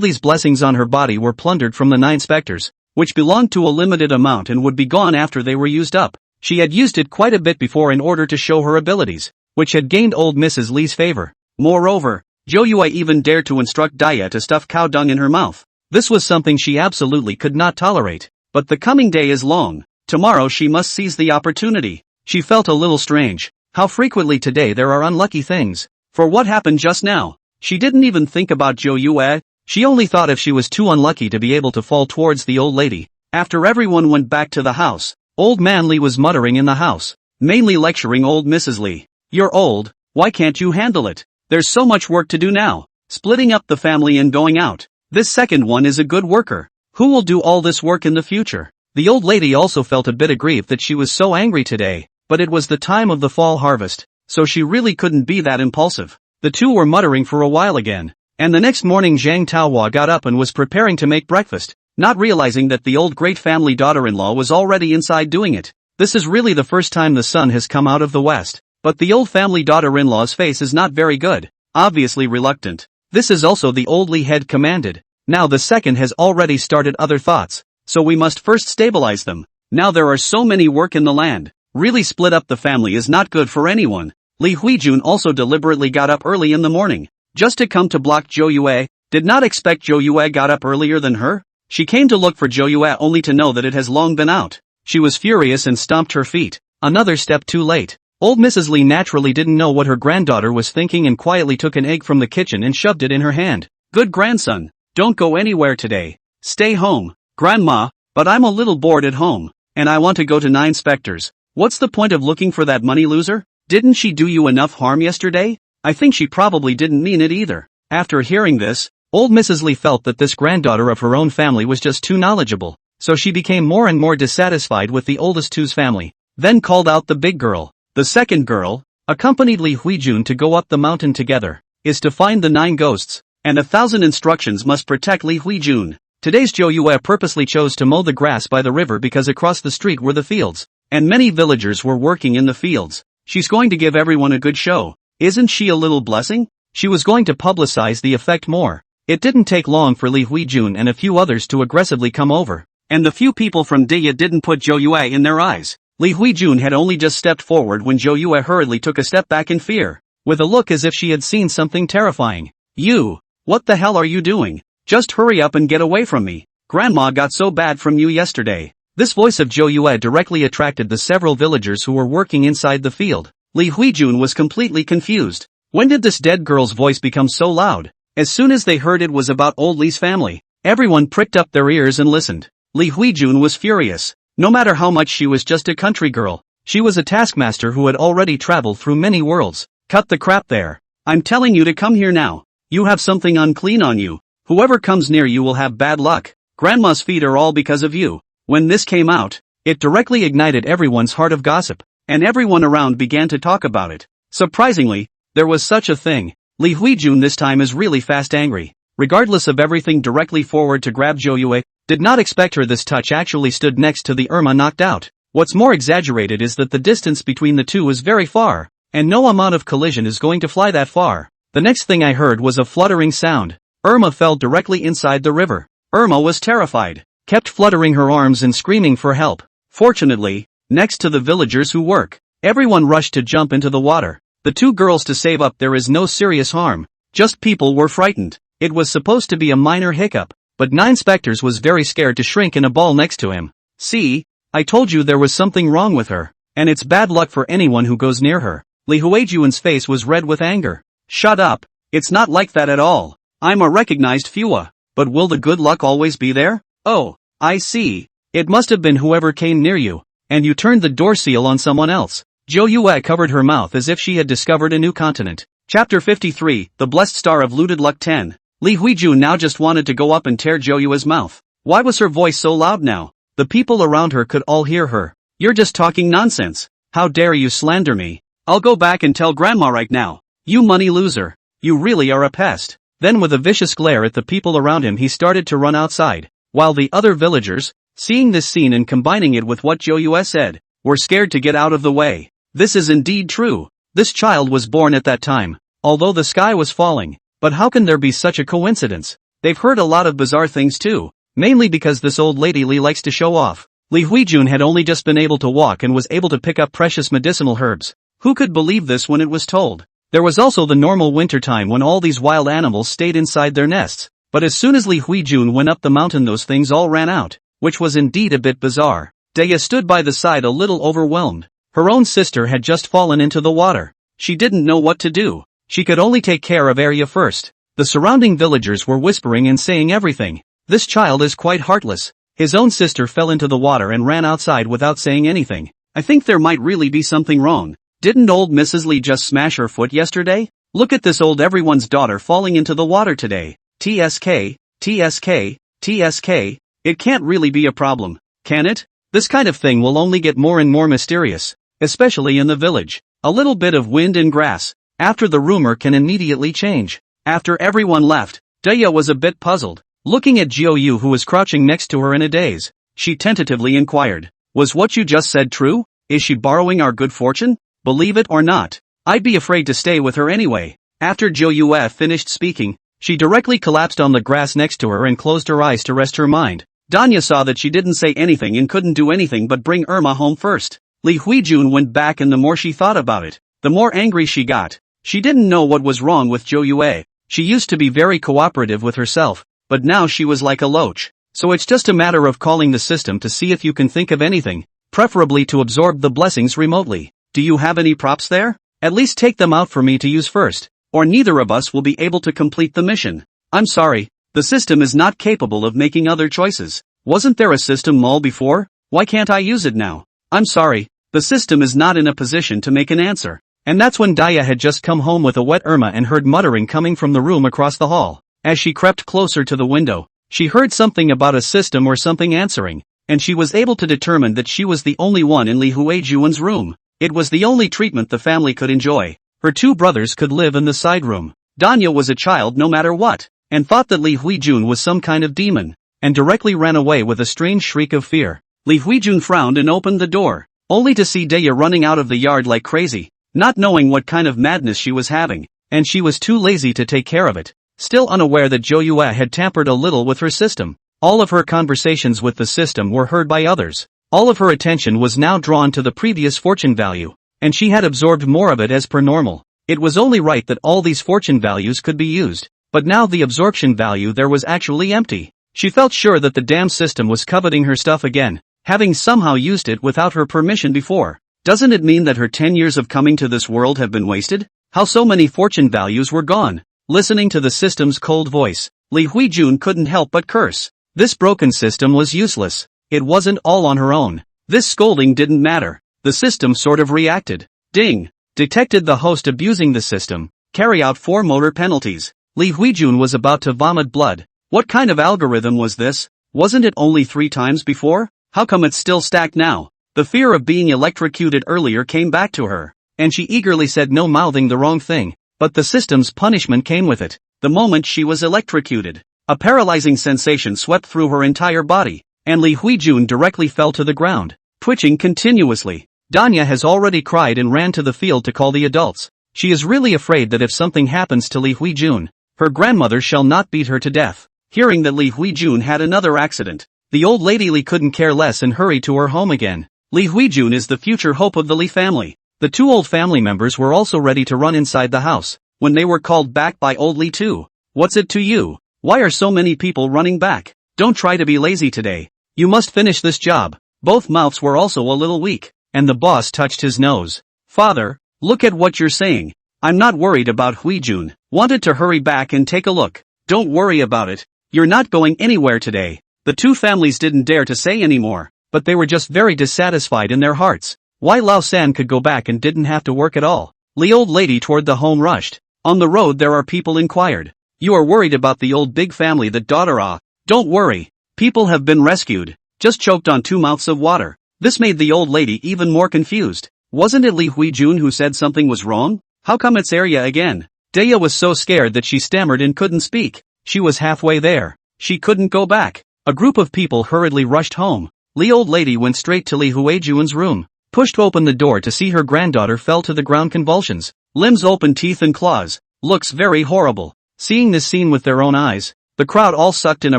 these blessings on her body were plundered from the 9 specters, which belonged to a limited amount and would be gone after they were used up. She had used it quite a bit before in order to show her abilities, which had gained old Mrs. Li's favor. Moreover, Zhou Yue even dared to instruct Daya to stuff cow dung in her mouth. This was something she absolutely could not tolerate. But the coming day is long. Tomorrow she must seize the opportunity. She felt a little strange. How frequently today there are unlucky things. For what happened just now? She didn't even think about Zhou Yue. She only thought if she was too unlucky to be able to fall towards the old lady. After everyone went back to the house, old man Li was muttering in the house, mainly lecturing old Mrs. Li. You're old, why can't you handle it? There's so much work to do now. Splitting up the family and going out. This second one is a good worker. Who will do all this work in the future? The old lady also felt a bit aggrieved that she was so angry today, but it was the time of the fall harvest, so she really couldn't be that impulsive. The two were muttering for a while again, and the next morning Zhang Taohua got up and was preparing to make breakfast, not realizing that the old great family daughter-in-law was already inside doing it. This is really the first time the sun has come out of the west, but the old family daughter-in-law's face is not very good, obviously reluctant. This is also the old Li head commanded. Now the second has already started other thoughts, so we must first stabilize them. Now there are so many work in the land. Really split up the family is not good for anyone. Li Huijun also deliberately got up early in the morning, just to come to block Zhou Yue. Did not expect Zhou Yue got up earlier than her. She came to look for Zhou Yue only to know that it has long been out. She was furious and stomped her feet. Another step too late. Old Mrs. Li naturally didn't know what her granddaughter was thinking and quietly took an egg from the kitchen and shoved it in her hand. Good grandson. Don't go anywhere today. Stay home. Grandma, but I'm a little bored at home, and I want to go to 9 specters. What's the point of looking for that money loser? Didn't she do you enough harm yesterday? I think she probably didn't mean it either. After hearing this, old Mrs. Li felt that this granddaughter of her own family was just too knowledgeable, so she became more and more dissatisfied with the oldest two's family, then called out the big girl. The second girl, accompanied Li Huijun to go up the mountain together, is to find the 9 ghosts. And 1,000 instructions must protect Li Huijun. Today's Zhou Yue purposely chose to mow the grass by the river because across the street were the fields, and many villagers were working in the fields. She's going to give everyone a good show. Isn't she a little blessing? She was going to publicize the effect more. It didn't take long for Li Huijun and a few others to aggressively come over, and the few people from Daya didn't put Zhou Yue in their eyes. Li Huijun had only just stepped forward when Zhou Yue hurriedly took a step back in fear, with a look as if she had seen something terrifying. You! What the hell are you doing? Just hurry up and get away from me. Grandma got so bad from you yesterday. This voice of Zhou Yue directly attracted the several villagers who were working inside the field. Li Huijun was completely confused. When did this dead girl's voice become so loud? As soon as they heard it was about old Li's family, everyone pricked up their ears and listened. Li Huijun was furious. No matter how much she was just a country girl, she was a taskmaster who had already traveled through many worlds. Cut the crap there. I'm telling you to come here now. You have something unclean on you. Whoever comes near you will have bad luck. Grandma's feet are all because of you. When this came out, it directly ignited everyone's heart of gossip, and everyone around began to talk about it. Surprisingly, there was such a thing. Li Huijun this time is really fast angry. Regardless of everything directly forward to grab Zhou Yue, did not expect her this touch actually stood next to the Irma knocked out. What's more exaggerated is that the distance between the two is very far, and no amount of collision is going to fly that far. The next thing I heard was a fluttering sound. Irma fell directly inside the river. Irma was terrified, kept fluttering her arms and screaming for help. Fortunately, next to the villagers who work, everyone rushed to jump into the water. The two girls to save up. There is no serious harm, just people were frightened. It was supposed to be a minor hiccup, but Nine Spectres was very scared to shrink in a ball next to him. See, I told you there was something wrong with her, and it's bad luck for anyone who goes near her. Li Huijun's face was red with anger. Shut up, it's not like that at all. I'm a recognized Fua, but will the good luck always be there? Oh, I see. It must have been whoever came near you, and you turned the door seal on someone else. Zhou Yue covered her mouth as if she had discovered a new continent. Chapter 53, The Blessed Star of Looted Luck 10. Li Huijun now just wanted to go up and tear Zhou Yue's mouth. Why was her voice so loud now? The people around her could all hear her. You're just talking nonsense. How dare you slander me? I'll go back and tell Grandma right now. You money loser. You really are a pest. Then with a vicious glare at the people around him he started to run outside, while the other villagers, seeing this scene and combining it with what Zhou Yue said, were scared to get out of the way. This is indeed true. This child was born at that time, although the sky was falling. But how can there be such a coincidence? They've heard a lot of bizarre things too, mainly because this old lady Li likes to show off. Li Huijun had only just been able to walk and was able to pick up precious medicinal herbs. Who could believe this when it was told? There was also the normal winter time when all these wild animals stayed inside their nests, but as soon as Li Huijun went up the mountain those things all ran out, which was indeed a bit bizarre. Daya stood by the side a little overwhelmed. Her own sister had just fallen into the water. She didn't know what to do. She could only take care of Arya first. The surrounding villagers were whispering and saying everything. This child is quite heartless. His own sister fell into the water and ran outside without saying anything. I think there might really be something wrong. Didn't old Mrs. Li just smash her foot yesterday? Look at this old everyone's daughter falling into the water today. TSK, TSK, TSK. It can't really be a problem, can it? This kind of thing will only get more and more mysterious, especially in the village. A little bit of wind and grass, after the rumor can immediately change. After everyone left, Daya was a bit puzzled, looking at Zhou Yu who was crouching next to her in a daze. She tentatively inquired, was what you just said true? Is she borrowing our good fortune? Believe it or not, I'd be afraid to stay with her anyway. After Zhou Yue finished speaking, she directly collapsed on the grass next to her and closed her eyes to rest her mind. Danya saw that she didn't say anything and couldn't do anything but bring Irma home first. Li Huijun went back and the more she thought about it, the more angry she got. She didn't know what was wrong with Zhou Yue. She used to be very cooperative with herself, but now she was like a loach. So it's just a matter of calling the system to see if you can think of anything, preferably to absorb the blessings remotely. Do you have any props there? At least take them out for me to use first, or neither of us will be able to complete the mission. I'm sorry, the system is not capable of making other choices. Wasn't there a system mall before? Why can't I use it now? I'm sorry, the system is not in a position to make an answer. And that's when Daya had just come home with a wet Irma and heard muttering coming from the room across the hall. As she crept closer to the window, she heard something about a system or something answering, and she was able to determine that she was the only one in Li Huijun's room. It was the only treatment the family could enjoy. Her two brothers could live in the side room. Danya was a child no matter what, and thought that Li Huijun was some kind of demon, and directly ran away with a strange shriek of fear. Li Huijun frowned and opened the door, only to see Daya running out of the yard like crazy, not knowing what kind of madness she was having, and she was too lazy to take care of it. Still unaware that Zhou Yue had tampered a little with her system, all of her conversations with the system were heard by others. All of her attention was now drawn to the previous fortune value, and she had absorbed more of it as per normal. It was only right that all these fortune values could be used, but now the absorption value there was actually empty. She felt sure that the damn system was coveting her stuff again, having somehow used it without her permission before. Doesn't it mean that her 10 years of coming to this world have been wasted? How so many fortune values were gone? Listening to the system's cold voice, Li Huijun couldn't help but curse. This broken system was useless. It wasn't all on her own. This scolding didn't matter. The system sort of reacted. Ding! Detected the host abusing the system. Carry out 4 motor penalties. Li Huijun was about to vomit blood. What kind of algorithm was this? Wasn't it only 3 times before? How come it's still stacked now? The fear of being electrocuted earlier came back to her, and she eagerly said no, mouthing the wrong thing, but the system's punishment came with it. The moment she was electrocuted, a paralyzing sensation swept through her entire body, and Li Huijun directly fell to the ground, twitching continuously. Danya has already cried and ran to the field to call the adults. She is really afraid that if something happens to Li Huijun, her grandmother shall not beat her to death. Hearing that Li Huijun had another accident, the old lady Li couldn't care less and hurried to her home again. Li Huijun is the future hope of the Li family. The two old family members were also ready to run inside the house, when they were called back by old Li too. What's it to you? Why are so many people running back? Don't try to be lazy today. You must finish this job. Both mouths were also a little weak, and the boss touched his nose. Father, look at what you're saying. I'm not worried about Huijun. Wanted to hurry back and take a look. Don't worry about it. You're not going anywhere today. The two families didn't dare to say anymore, but they were just very dissatisfied in their hearts. Why Lao San could go back and didn't have to work at all. The old lady toward the home rushed. On the road there are people inquired. You are worried about the old big family that daughter ah. Don't worry. People have been rescued. Just choked on 2 mouths of water. This made the old lady even more confused. Wasn't it Li Huijun who said something was wrong? How come it's Arya again? Daya was so scared that she stammered and couldn't speak. She was halfway there. She couldn't go back. A group of people hurriedly rushed home. The old lady went straight to Li Huijun's room. Pushed open the door to see her granddaughter fell to the ground convulsions. Limbs open, teeth and claws. Looks very horrible. Seeing this scene with their own eyes, the crowd all sucked in a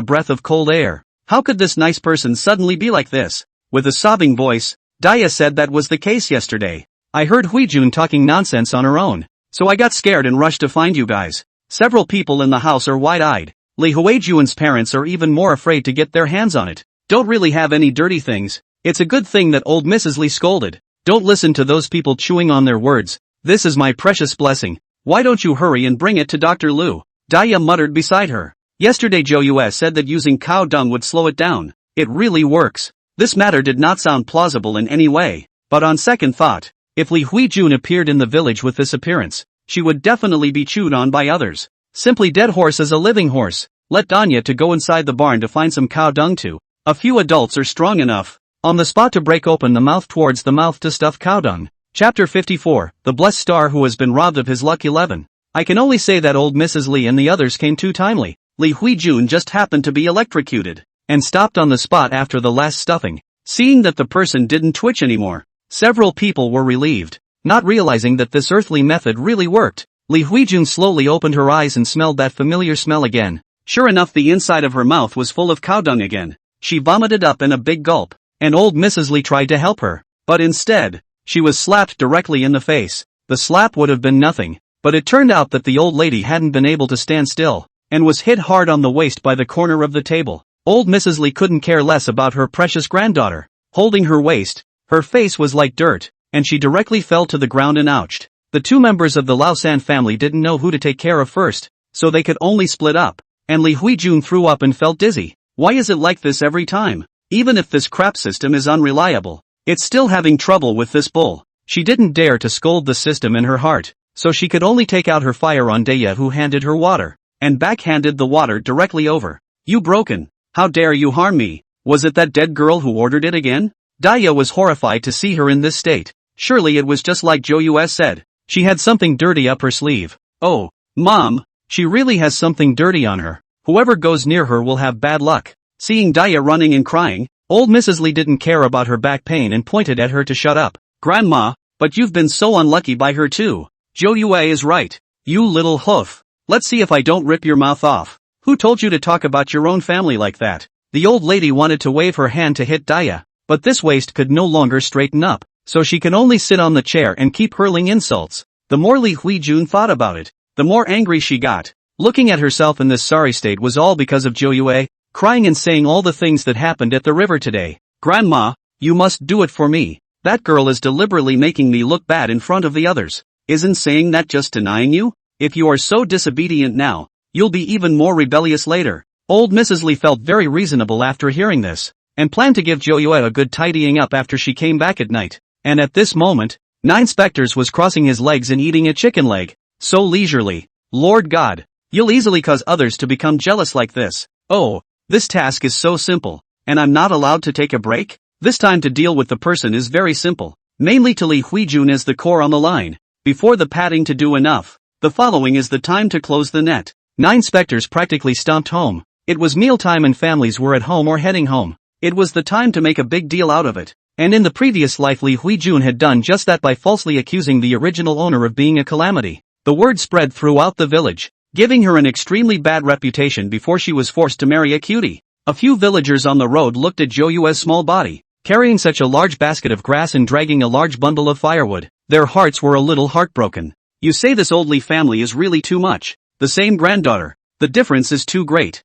breath of cold air. How could this nice person suddenly be like this? With a sobbing voice, Daya said that was the case yesterday. I heard Huijun talking nonsense on her own, so I got scared and rushed to find you guys. Several people in the house are wide-eyed. Li Huijun's parents are even more afraid to get their hands on it. Don't really have any dirty things. It's a good thing that old Mrs. Li scolded. Don't listen to those people chewing on their words. This is my precious blessing. Why don't you hurry and bring it to Dr. Lu? Daya muttered beside her. Yesterday Zhou said that using cow dung would slow it down. It really works. This matter did not sound plausible in any way, but on second thought, if Li Huijun appeared in the village with this appearance, she would definitely be chewed on by others. Simply dead horse as a living horse. Let Danya to go inside the barn to find some cow dung too. A few adults are strong enough on the spot to break open the mouth towards the mouth to stuff cow dung. Chapter 54, The Blessed Star Who Has Been Robbed of His Luck 11. I can only say that old Mrs. Li and the others came too timely. Li Huijun just happened to be electrocuted, and stopped on the spot after the last stuffing. Seeing that the person didn't twitch anymore, several people were relieved, not realizing that this earthly method really worked. Li Huijun slowly opened her eyes and smelled that familiar smell again. Sure enough, the inside of her mouth was full of cow dung again. She vomited up in a big gulp, and old Mrs. Li tried to help her, but instead, she was slapped directly in the face. The slap would have been nothing, but it turned out that the old lady hadn't been able to stand still, and was hit hard on the waist by the corner of the table. Old Mrs. Li couldn't care less about her precious granddaughter. Holding her waist, her face was like dirt, and she directly fell to the ground and ouched. The two members of the Lao San family didn't know who to take care of first, so they could only split up, and Li Huijun threw up and felt dizzy. Why is it like this every time? Even if this crap system is unreliable, it's still having trouble with this bull. She didn't dare to scold the system in her heart, so she could only take out her fire on Daya, who handed her water, and backhanded the water directly over. You broken. How dare you harm me? Was it that dead girl who ordered it again? Daya was horrified to see her in this state. Surely it was just like Zhou said. She had something dirty up her sleeve. Oh, Mom, she really has something dirty on her. Whoever goes near her will have bad luck. Seeing Daya running and crying, old Mrs. Li didn't care about her back pain and pointed at her to shut up. Grandma, but you've been so unlucky by her too. Zhou is right. You little hoof. Let's see if I don't rip your mouth off. Who told you to talk about your own family like that? The old lady wanted to wave her hand to hit Daya, but this waist could no longer straighten up, so she can only sit on the chair and keep hurling insults. The more Li Huijun thought about it, the more angry she got. Looking at herself in this sorry state was all because of Zhou, crying and saying all the things that happened at the river today. Grandma, you must do it for me. That girl is deliberately making me look bad in front of the others. Isn't saying that just denying you? If you are so disobedient now, you'll be even more rebellious later. Old Mrs. Li felt very reasonable after hearing this, and planned to give Zhou a good tidying up after she came back at night. And at this moment, Nine Spectres was crossing his legs and eating a chicken leg, so leisurely. Lord God, you'll easily cause others to become jealous like this. Oh, this task is so simple, and I'm not allowed to take a break? This time to deal with the person is very simple, mainly to Li Huijun as the core on the line. Before the padding to do enough, the following is the time to close the net. Nine Spectres practically stomped home. It was mealtime and families were at home or heading home. It was the time to make a big deal out of it. And in the previous life Li Huijun had done just that by falsely accusing the original owner of being a calamity. The word spread throughout the village. giving her an extremely bad reputation before she was forced to marry a cutie. A few villagers on the road looked at Zhou Yue's small body, carrying such a large basket of grass and dragging a large bundle of firewood. Their hearts were a little heartbroken. You say this oldly family is really too much. The same granddaughter. The difference is too great.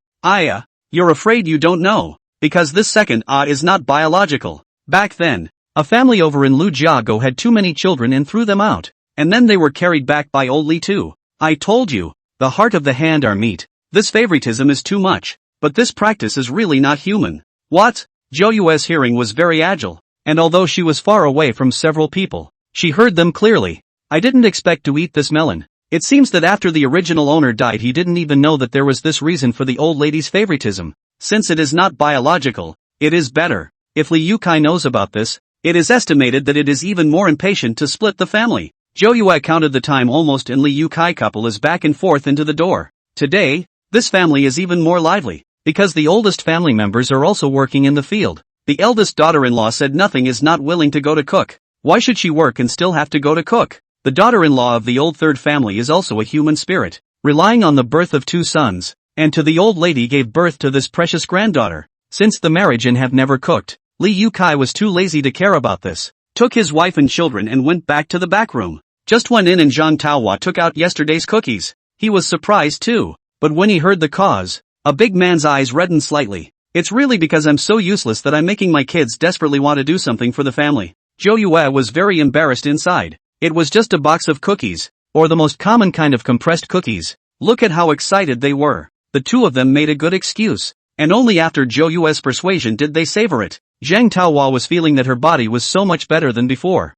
You're afraid you don't know. Because this second is not biological. Back then, a family over in Lujiago had too many children and threw them out. And then they were carried back by old Li too. I told you, the heart of the hand are meat. This favoritism is too much. But this practice is really not human. What? Zhou Yue's hearing was very agile. And although she was far away from several people, she heard them clearly. I didn't expect to eat this melon. It seems that after the original owner died he didn't even know that there was this reason for the old lady's favoritism. Since it is not biological, it is better. If Li Yukai knows about this, it is estimated that it is even more impatient to split the family. Zhou Yue counted the time almost and Li Yukai couple is back and forth into the door. Today, this family is even more lively, because the oldest family members are also working in the field. The eldest daughter-in-law said nothing is not willing to go to cook. Why should she work and still have to go to cook? The daughter-in-law of the old third family is also a human spirit, relying on the birth of 2 sons, and to the old lady gave birth to this precious granddaughter. Since the marriage and have never cooked, Li Yukai was too lazy to care about this, took his wife and children and went back to the back room. Just went in and Zhang Taohua took out yesterday's cookies. He was surprised too, but when he heard the cause, a big man's eyes reddened slightly. It's really because I'm so useless that I'm making my kids desperately want to do something for the family. Zhou Yue was very embarrassed inside. It was just a box of cookies, or the most common kind of compressed cookies. Look at how excited they were. The two of them made a good excuse, and only after Zhou Yue's persuasion did they savor it. Zhang Taohua was feeling that her body was so much better than before.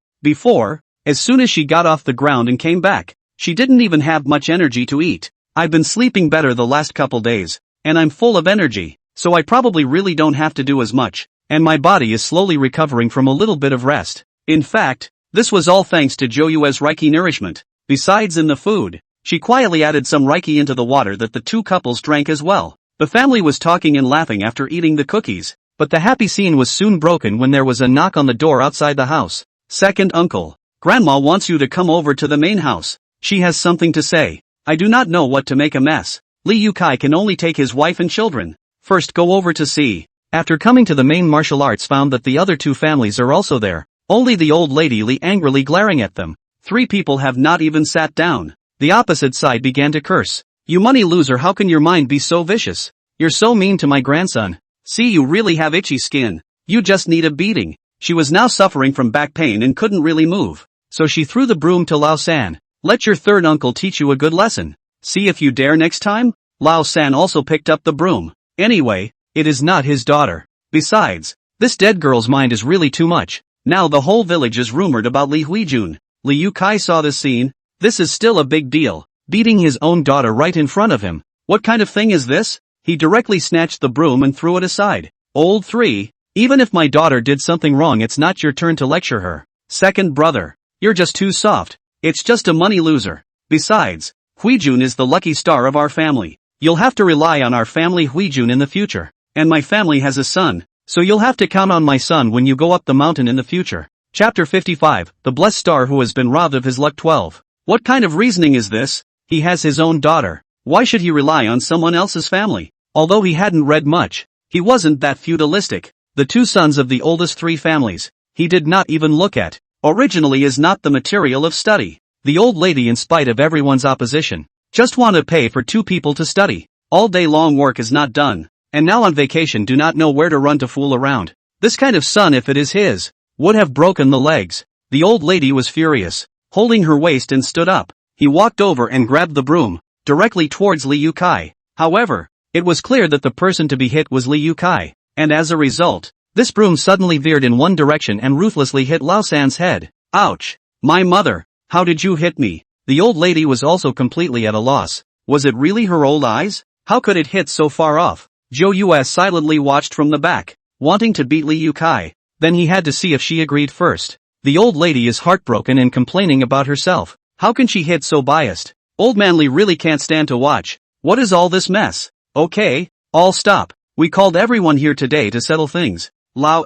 As soon as she got off the ground and came back, she didn't even have much energy to eat. I've been sleeping better the last couple days, and I'm full of energy, so I probably really don't have to do as much, and my body is slowly recovering from a little bit of rest. In fact, this was all thanks to Zhou Yue's Reiki nourishment. Besides in the food, she quietly added some Reiki into the water that the two couples drank as well. The family was talking and laughing after eating the cookies, but the happy scene was soon broken when there was a knock on the door outside the house. Second uncle. Grandma wants you to come over to the main house. She has something to say. I do not know what to make a mess. Li Yukai can only take his wife and children. First go over to see. After coming to the main martial arts found that the other two families are also there. Only the old lady Li angrily glaring at them. 3 people have not even sat down. The opposite side began to curse. You money loser, how can your mind be so vicious? You're so mean to my grandson. See, you really have itchy skin. You just need a beating. She was now suffering from back pain and couldn't really move. So she threw the broom to Lao San. Let your third uncle teach you a good lesson. See if you dare next time? Lao San also picked up the broom. Anyway, it is not his daughter. Besides, this dead girl's mind is really too much. Now the whole village is rumored about Li Huijun. Li Yukai saw this scene. This is still a big deal. Beating his own daughter right in front of him. What kind of thing is this? He directly snatched the broom and threw it aside. Old 3. Even if my daughter did something wrong, it's not your turn to lecture her. Second brother. You're just too soft. It's just a money loser. Besides, Huijun is the lucky star of our family. You'll have to rely on our family Huijun in the future. And my family has a son, so you'll have to count on my son when you go up the mountain in the future. Chapter 55, The Blessed Star Who Has Been Robbed of His Luck. 12. What kind of reasoning is this? He has his own daughter. Why should he rely on someone else's family? Although he hadn't read much, he wasn't that feudalistic. The 2 sons of the oldest 3 families, he did not even look at. Originally is not the material of study. The old lady, in spite of everyone's opposition, just want to pay for 2 people to study. All day long work is not done, and now on vacation do not know where to run to fool around. This kind of son, if it is his, would have broken the legs. The old lady was furious, holding her waist and stood up. He walked over and grabbed the broom, directly towards Li Yukai. However, it was clear that the person to be hit was Li Yukai, and as a result, this broom suddenly veered in one direction and ruthlessly hit Lao San's head. Ouch! My mother! How did you hit me? The old lady was also completely at a loss. Was it really her old eyes? How could it hit so far off? Zhou Yue silently watched from the back, wanting to beat Li Yukai. Then he had to see if she agreed first. The old lady is heartbroken and complaining about herself. How can she hit so biased? Old man Li really can't stand to watch. What is all this mess? Okay, all stop. We called everyone here today to settle things. Lao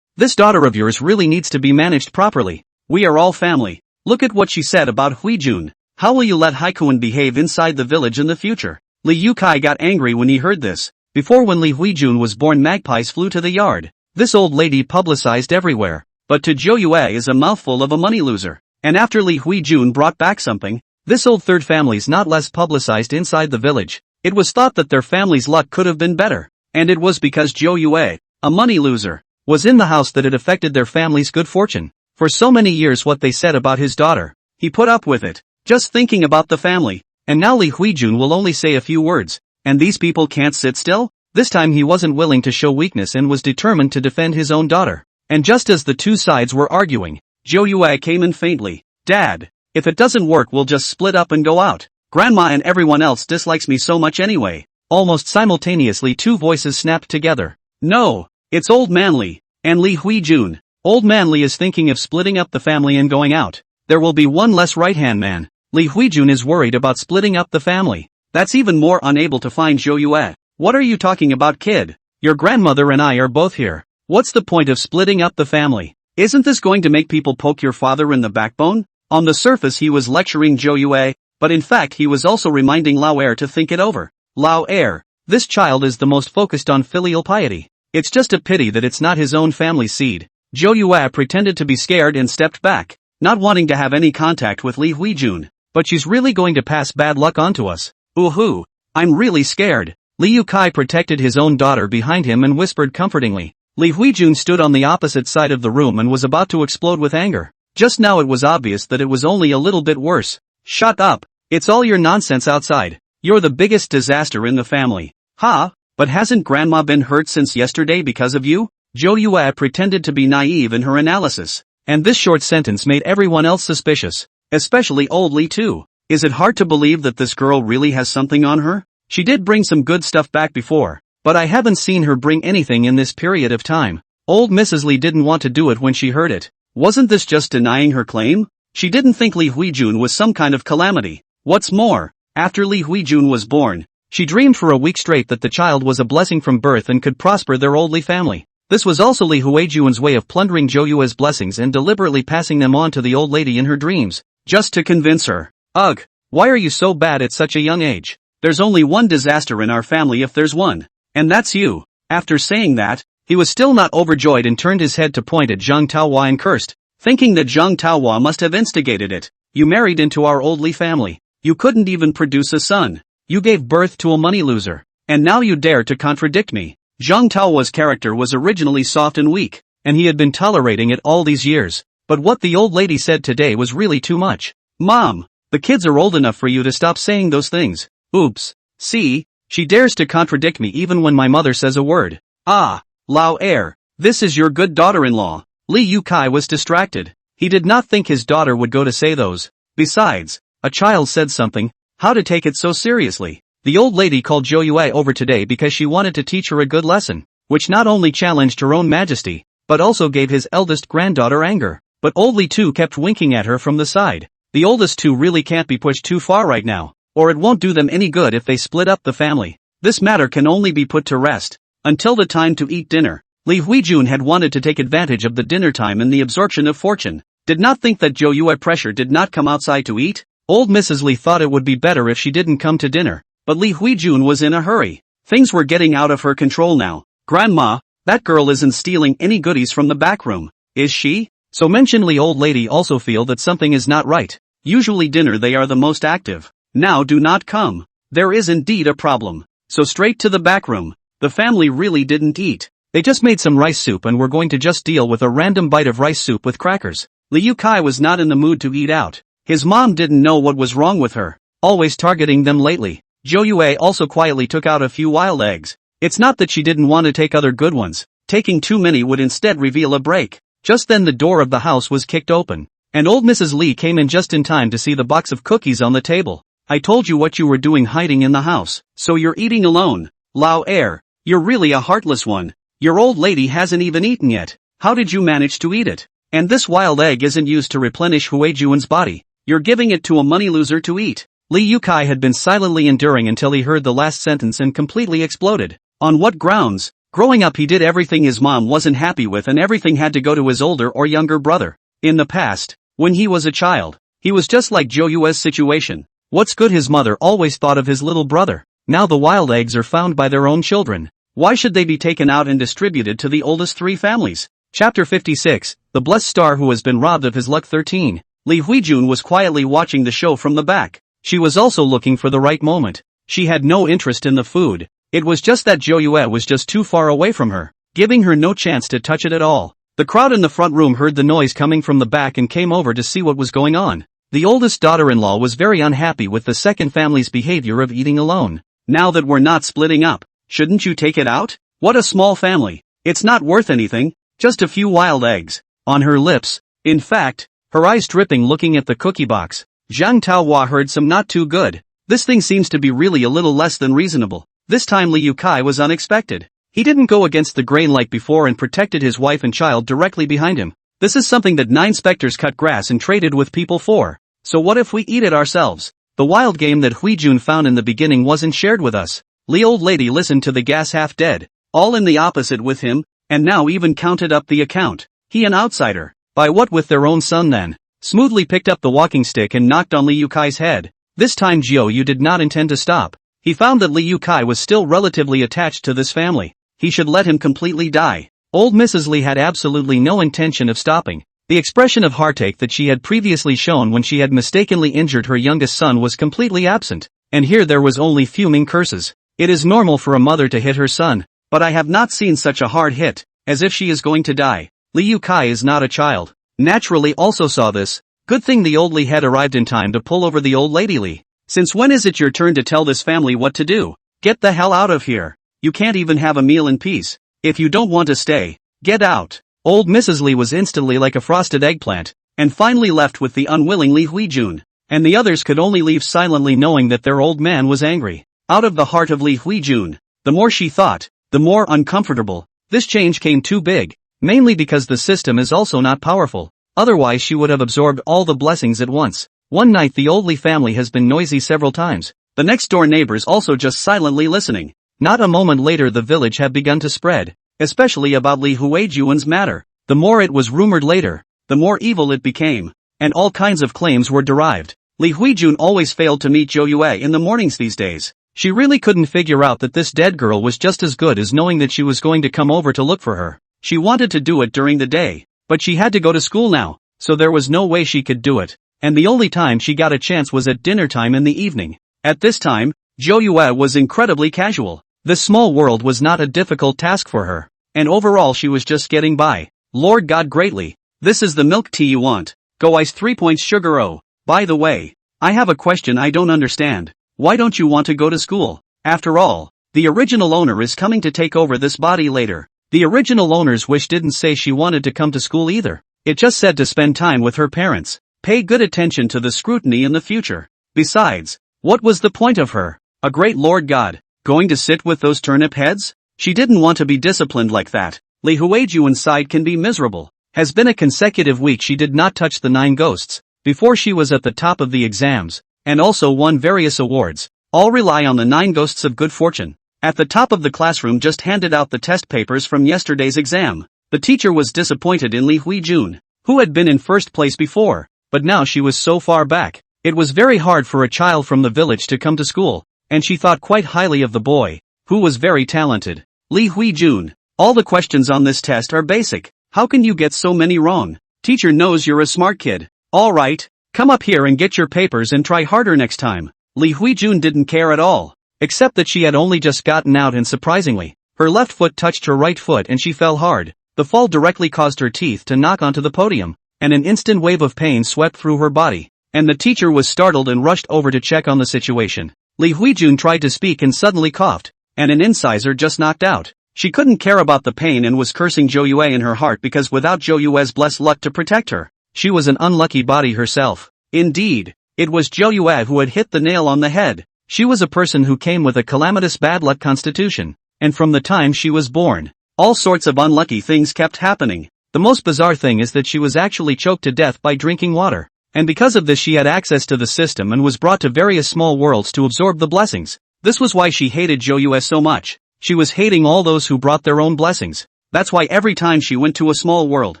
this daughter of yours really needs to be managed properly. We are all family. Look at what she said about Huijun. How will you let Haikuin behave inside the village in the future? Li Yukai got angry when he heard this. Before, when Li Huijun was born, magpies flew to the yard. This old lady publicized everywhere. But to Zhou Yue is a mouthful of a money loser. And after Li Huijun brought back something, this old third family's not less publicized inside the village. It was thought that their family's luck could have been better. And it was because Zhou Yue, a money loser, was in the house that it affected their family's good fortune. For so many years what they said about his daughter, he put up with it, just thinking about the family. And now Li Huijun will only say a few words, and these people can't sit still? This time he wasn't willing to show weakness and was determined to defend his own daughter. And just as the two sides were arguing, Zhou Yue came in faintly. Dad, if it doesn't work we'll just split up and go out. Grandma and everyone else dislikes me so much anyway. Almost simultaneously two voices snapped together. No, it's Old Manly, and Li Huijun. Old Manly is thinking of splitting up the family and going out. There will be one less right-hand man. Li Huijun is worried about splitting up the family. That's even more unable to find Zhou Yue. What are you talking about, kid? Your grandmother and I are both here. What's the point of splitting up the family? Isn't this going to make people poke your father in the backbone? On the surface he was lecturing Zhou Yue, but in fact he was also reminding Lao Er to think it over. Lao Er, this child is the most focused on filial piety. It's just a pity that it's not his own family seed. Zhou Yue pretended to be scared and stepped back, not wanting to have any contact with Li Huijun. But she's really going to pass bad luck onto us. Ooh, I'm really scared. Li Yukai protected his own daughter behind him and whispered comfortingly. Li Huijun stood on the opposite side of the room and was about to explode with anger. Just now it was obvious that it was only a little bit worse. Shut up. It's all your nonsense outside. You're the biggest disaster in the family. But hasn't grandma been hurt since yesterday because of you? Zhou Yue pretended to be naive in her analysis. And this short sentence made everyone else suspicious. Especially old Li too. Is it hard to believe that this girl really has something on her? She did bring some good stuff back before, but I haven't seen her bring anything in this period of time. Old Mrs. Li didn't want to do it when she heard it. Wasn't this just denying her claim? She didn't think Li Huijun was some kind of calamity. What's more, after Li Huijun was born, she dreamed for a week straight that the child was a blessing from birth and could prosper their old Li family. This was also Li Huijun's way of plundering Zhou Yue's blessings and deliberately passing them on to the old lady in her dreams. Just to convince her. Ugh, why are you so bad at such a young age? There's only one disaster in our family if there's one. And that's you. After saying that, he was still not overjoyed and turned his head to point at Zhang Taohua and cursed, thinking that Zhang Taohua must have instigated it. You married into our old Li family. You couldn't even produce a son. You gave birth to a money loser. And now you dare to contradict me. Zhang Taohua's character was originally soft and weak, and he had been tolerating it all these years. But what the old lady said today was really too much. Mom, the kids are old enough for you to stop saying those things. Oops. See, she dares to contradict me even when my mother says a word. Lao Er, this is your good daughter-in-law. Li Yukai was distracted. He did not think his daughter would go to say those. Besides, a child said something. How to take it so seriously? The old lady called Zhou Yue over today because she wanted to teach her a good lesson, which not only challenged her own majesty, but also gave his eldest granddaughter anger. But old Li too kept winking at her from the side. The oldest two really can't be pushed too far right now, or it won't do them any good if they split up the family. This matter can only be put to rest. Until the time to eat dinner, Li Huijun had wanted to take advantage of the dinner time and the absorption of fortune. Did not think that Zhou Yue pressure did not come outside to eat. Old Mrs. Li thought it would be better if she didn't come to dinner, but Li Huijun was in a hurry. Things were getting out of her control now. Grandma, that girl isn't stealing any goodies from the back room, is she? So mentionedly old lady also feel that something is not right. Usually dinner they are the most active. Now do not come. There is indeed a problem. So straight to the back room. The family really didn't eat. They just made some rice soup and were going to just deal with a random bite of rice soup with crackers. Li Yukai was not in the mood to eat out. His mom didn't know what was wrong with her. Always targeting them lately. Zhou Yue also quietly took out a few wild eggs. It's not that she didn't want to take other good ones. Taking too many would instead reveal a break. Just then the door of the house was kicked open, and old Mrs. Li came in just in time to see the box of cookies on the table. I told you what you were doing hiding in the house, so you're eating alone. Lao Er, you're really a heartless one. Your old lady hasn't even eaten yet. How did you manage to eat it? And this wild egg isn't used to replenish Huijuan's body. You're giving it to a money loser to eat. Li Yukai had been silently enduring until he heard the last sentence and completely exploded. On what grounds? Growing up he did everything his mom wasn't happy with and everything had to go to his older or younger brother. In the past, when he was a child, He was just like Zhou Yue's situation. What's good, his mother always thought of his little brother. Now the wild eggs are found by their own children. Why should they be taken out and distributed to the oldest 3 families? Chapter 56, The Blessed Star Who Has Been Robbed of His Luck. 13. Li Huijun was quietly watching the show from the back. She was also looking for the right moment. She had no interest in the food. It was just that Zhou Yue was just too far away from her, giving her no chance to touch it at all. The crowd in the front room heard the noise coming from the back and came over to see what was going on. The oldest daughter-in-law was very unhappy with the second family's behavior of eating alone. Now that we're not splitting up, shouldn't you take it out? What a small family. It's not worth anything, just a few wild eggs. On her lips, in fact, her eyes dripping looking at the cookie box, Zhang Taohua heard some not too good. This thing seems to be really a little less than reasonable. This time Li Yukai was unexpected. He didn't go against the grain like before and protected his wife and child directly behind him. This is something that 9 specters cut grass and traded with people for. So what if we eat it ourselves? The wild game that Huijun found in the beginning wasn't shared with us. Li old lady listened to the gas half dead. All in the opposite with him, and now even counted up the account. He an outsider. By what with their own son then? Smoothly picked up the walking stick and knocked on Li Yukai's head. This time Zhou Yu did not intend to stop. He found that Li Yukai was still relatively attached to this family. He should let him completely die. Old Mrs. Li had absolutely no intention of stopping. The expression of heartache that she had previously shown when she had mistakenly injured her youngest son was completely absent, and here there was only fuming curses. It is normal for a mother to hit her son, but I have not seen such a hard hit, as if she is going to die. Li Yukai is not a child. Naturally also saw this. Good thing the old Li had arrived in time to pull over the old lady Li. Since when is it your turn to tell this family what to do? Get the hell out of here. You can't even have a meal in peace. If you don't want to stay, get out. Old Mrs. Li was instantly like a frosted eggplant, and finally left with the unwilling Li Huijun, and the others could only leave silently knowing that their old man was angry. Out of the heart of Li Huijun, the more she thought, the more uncomfortable. This change came too big, mainly because the system is also not powerful, otherwise she would have absorbed all the blessings at once. One night the old Li family has been noisy several times, the next door neighbors also just silently listening. Not a moment later the village had begun to spread, especially about Li Huijun's matter. The more it was rumored later, the more evil it became, and all kinds of claims were derived. Li Huijun always failed to meet Zhou Yue in the mornings these days. She really couldn't figure out that this dead girl was just as good as knowing that she was going to come over to look for her. She wanted to do it during the day, but she had to go to school now, so there was no way she could do it, and the only time she got a chance was at dinner time in the evening. At this time, Zhou Yue was incredibly casual. This small world was not a difficult task for her, and overall she was just getting by. Lord God greatly. This is the milk tea you want. Go ice 3 points sugar. Oh, by the way, I have a question I don't understand. Why don't you want to go to school? After all, the original owner is coming to take over this body later. The original owner's wish didn't say she wanted to come to school either. It just said to spend time with her parents. Pay good attention to the scrutiny in the future. Besides, what was the point of her, a great Lord God, going to sit with those turnip heads? She didn't want to be disciplined like that. Li Huijun's side can be miserable. Has been a consecutive week she did not touch the 9 ghosts, before she was at the top of the exams, and also won various awards. All rely on the 9 ghosts of good fortune. At the top of the classroom just handed out the test papers from yesterday's exam. The teacher was disappointed in Li Huijun, who had been in first place before, but now she was so far back. It was very hard for a child from the village to come to school, and she thought quite highly of the boy, who was very talented. Li Huijun, all the questions on this test are basic. How can you get so many wrong? Teacher knows you're a smart kid. Alright, come up here and get your papers and try harder next time. Li Huijun didn't care at all, except that she had only just gotten out and surprisingly, her left foot touched her right foot and she fell hard. The fall directly caused her teeth to knock onto the podium, and an instant wave of pain swept through her body, and the teacher was startled and rushed over to check on the situation. Li Huijun tried to speak and suddenly coughed, and an incisor just knocked out. She couldn't care about the pain and was cursing Zhou Yue in her heart because without Zhou Yue's blessed luck to protect her, she was an unlucky body herself. Indeed, it was Zhou Yue who had hit the nail on the head. She was a person who came with a calamitous bad luck constitution, and from the time she was born, all sorts of unlucky things kept happening. The most bizarre thing is that she was actually choked to death by drinking water, and because of this she had access to the system and was brought to various small worlds to absorb the blessings. This was why she hated Zhou Yue so much. She was hating all those who brought their own blessings. That's why every time she went to a small world,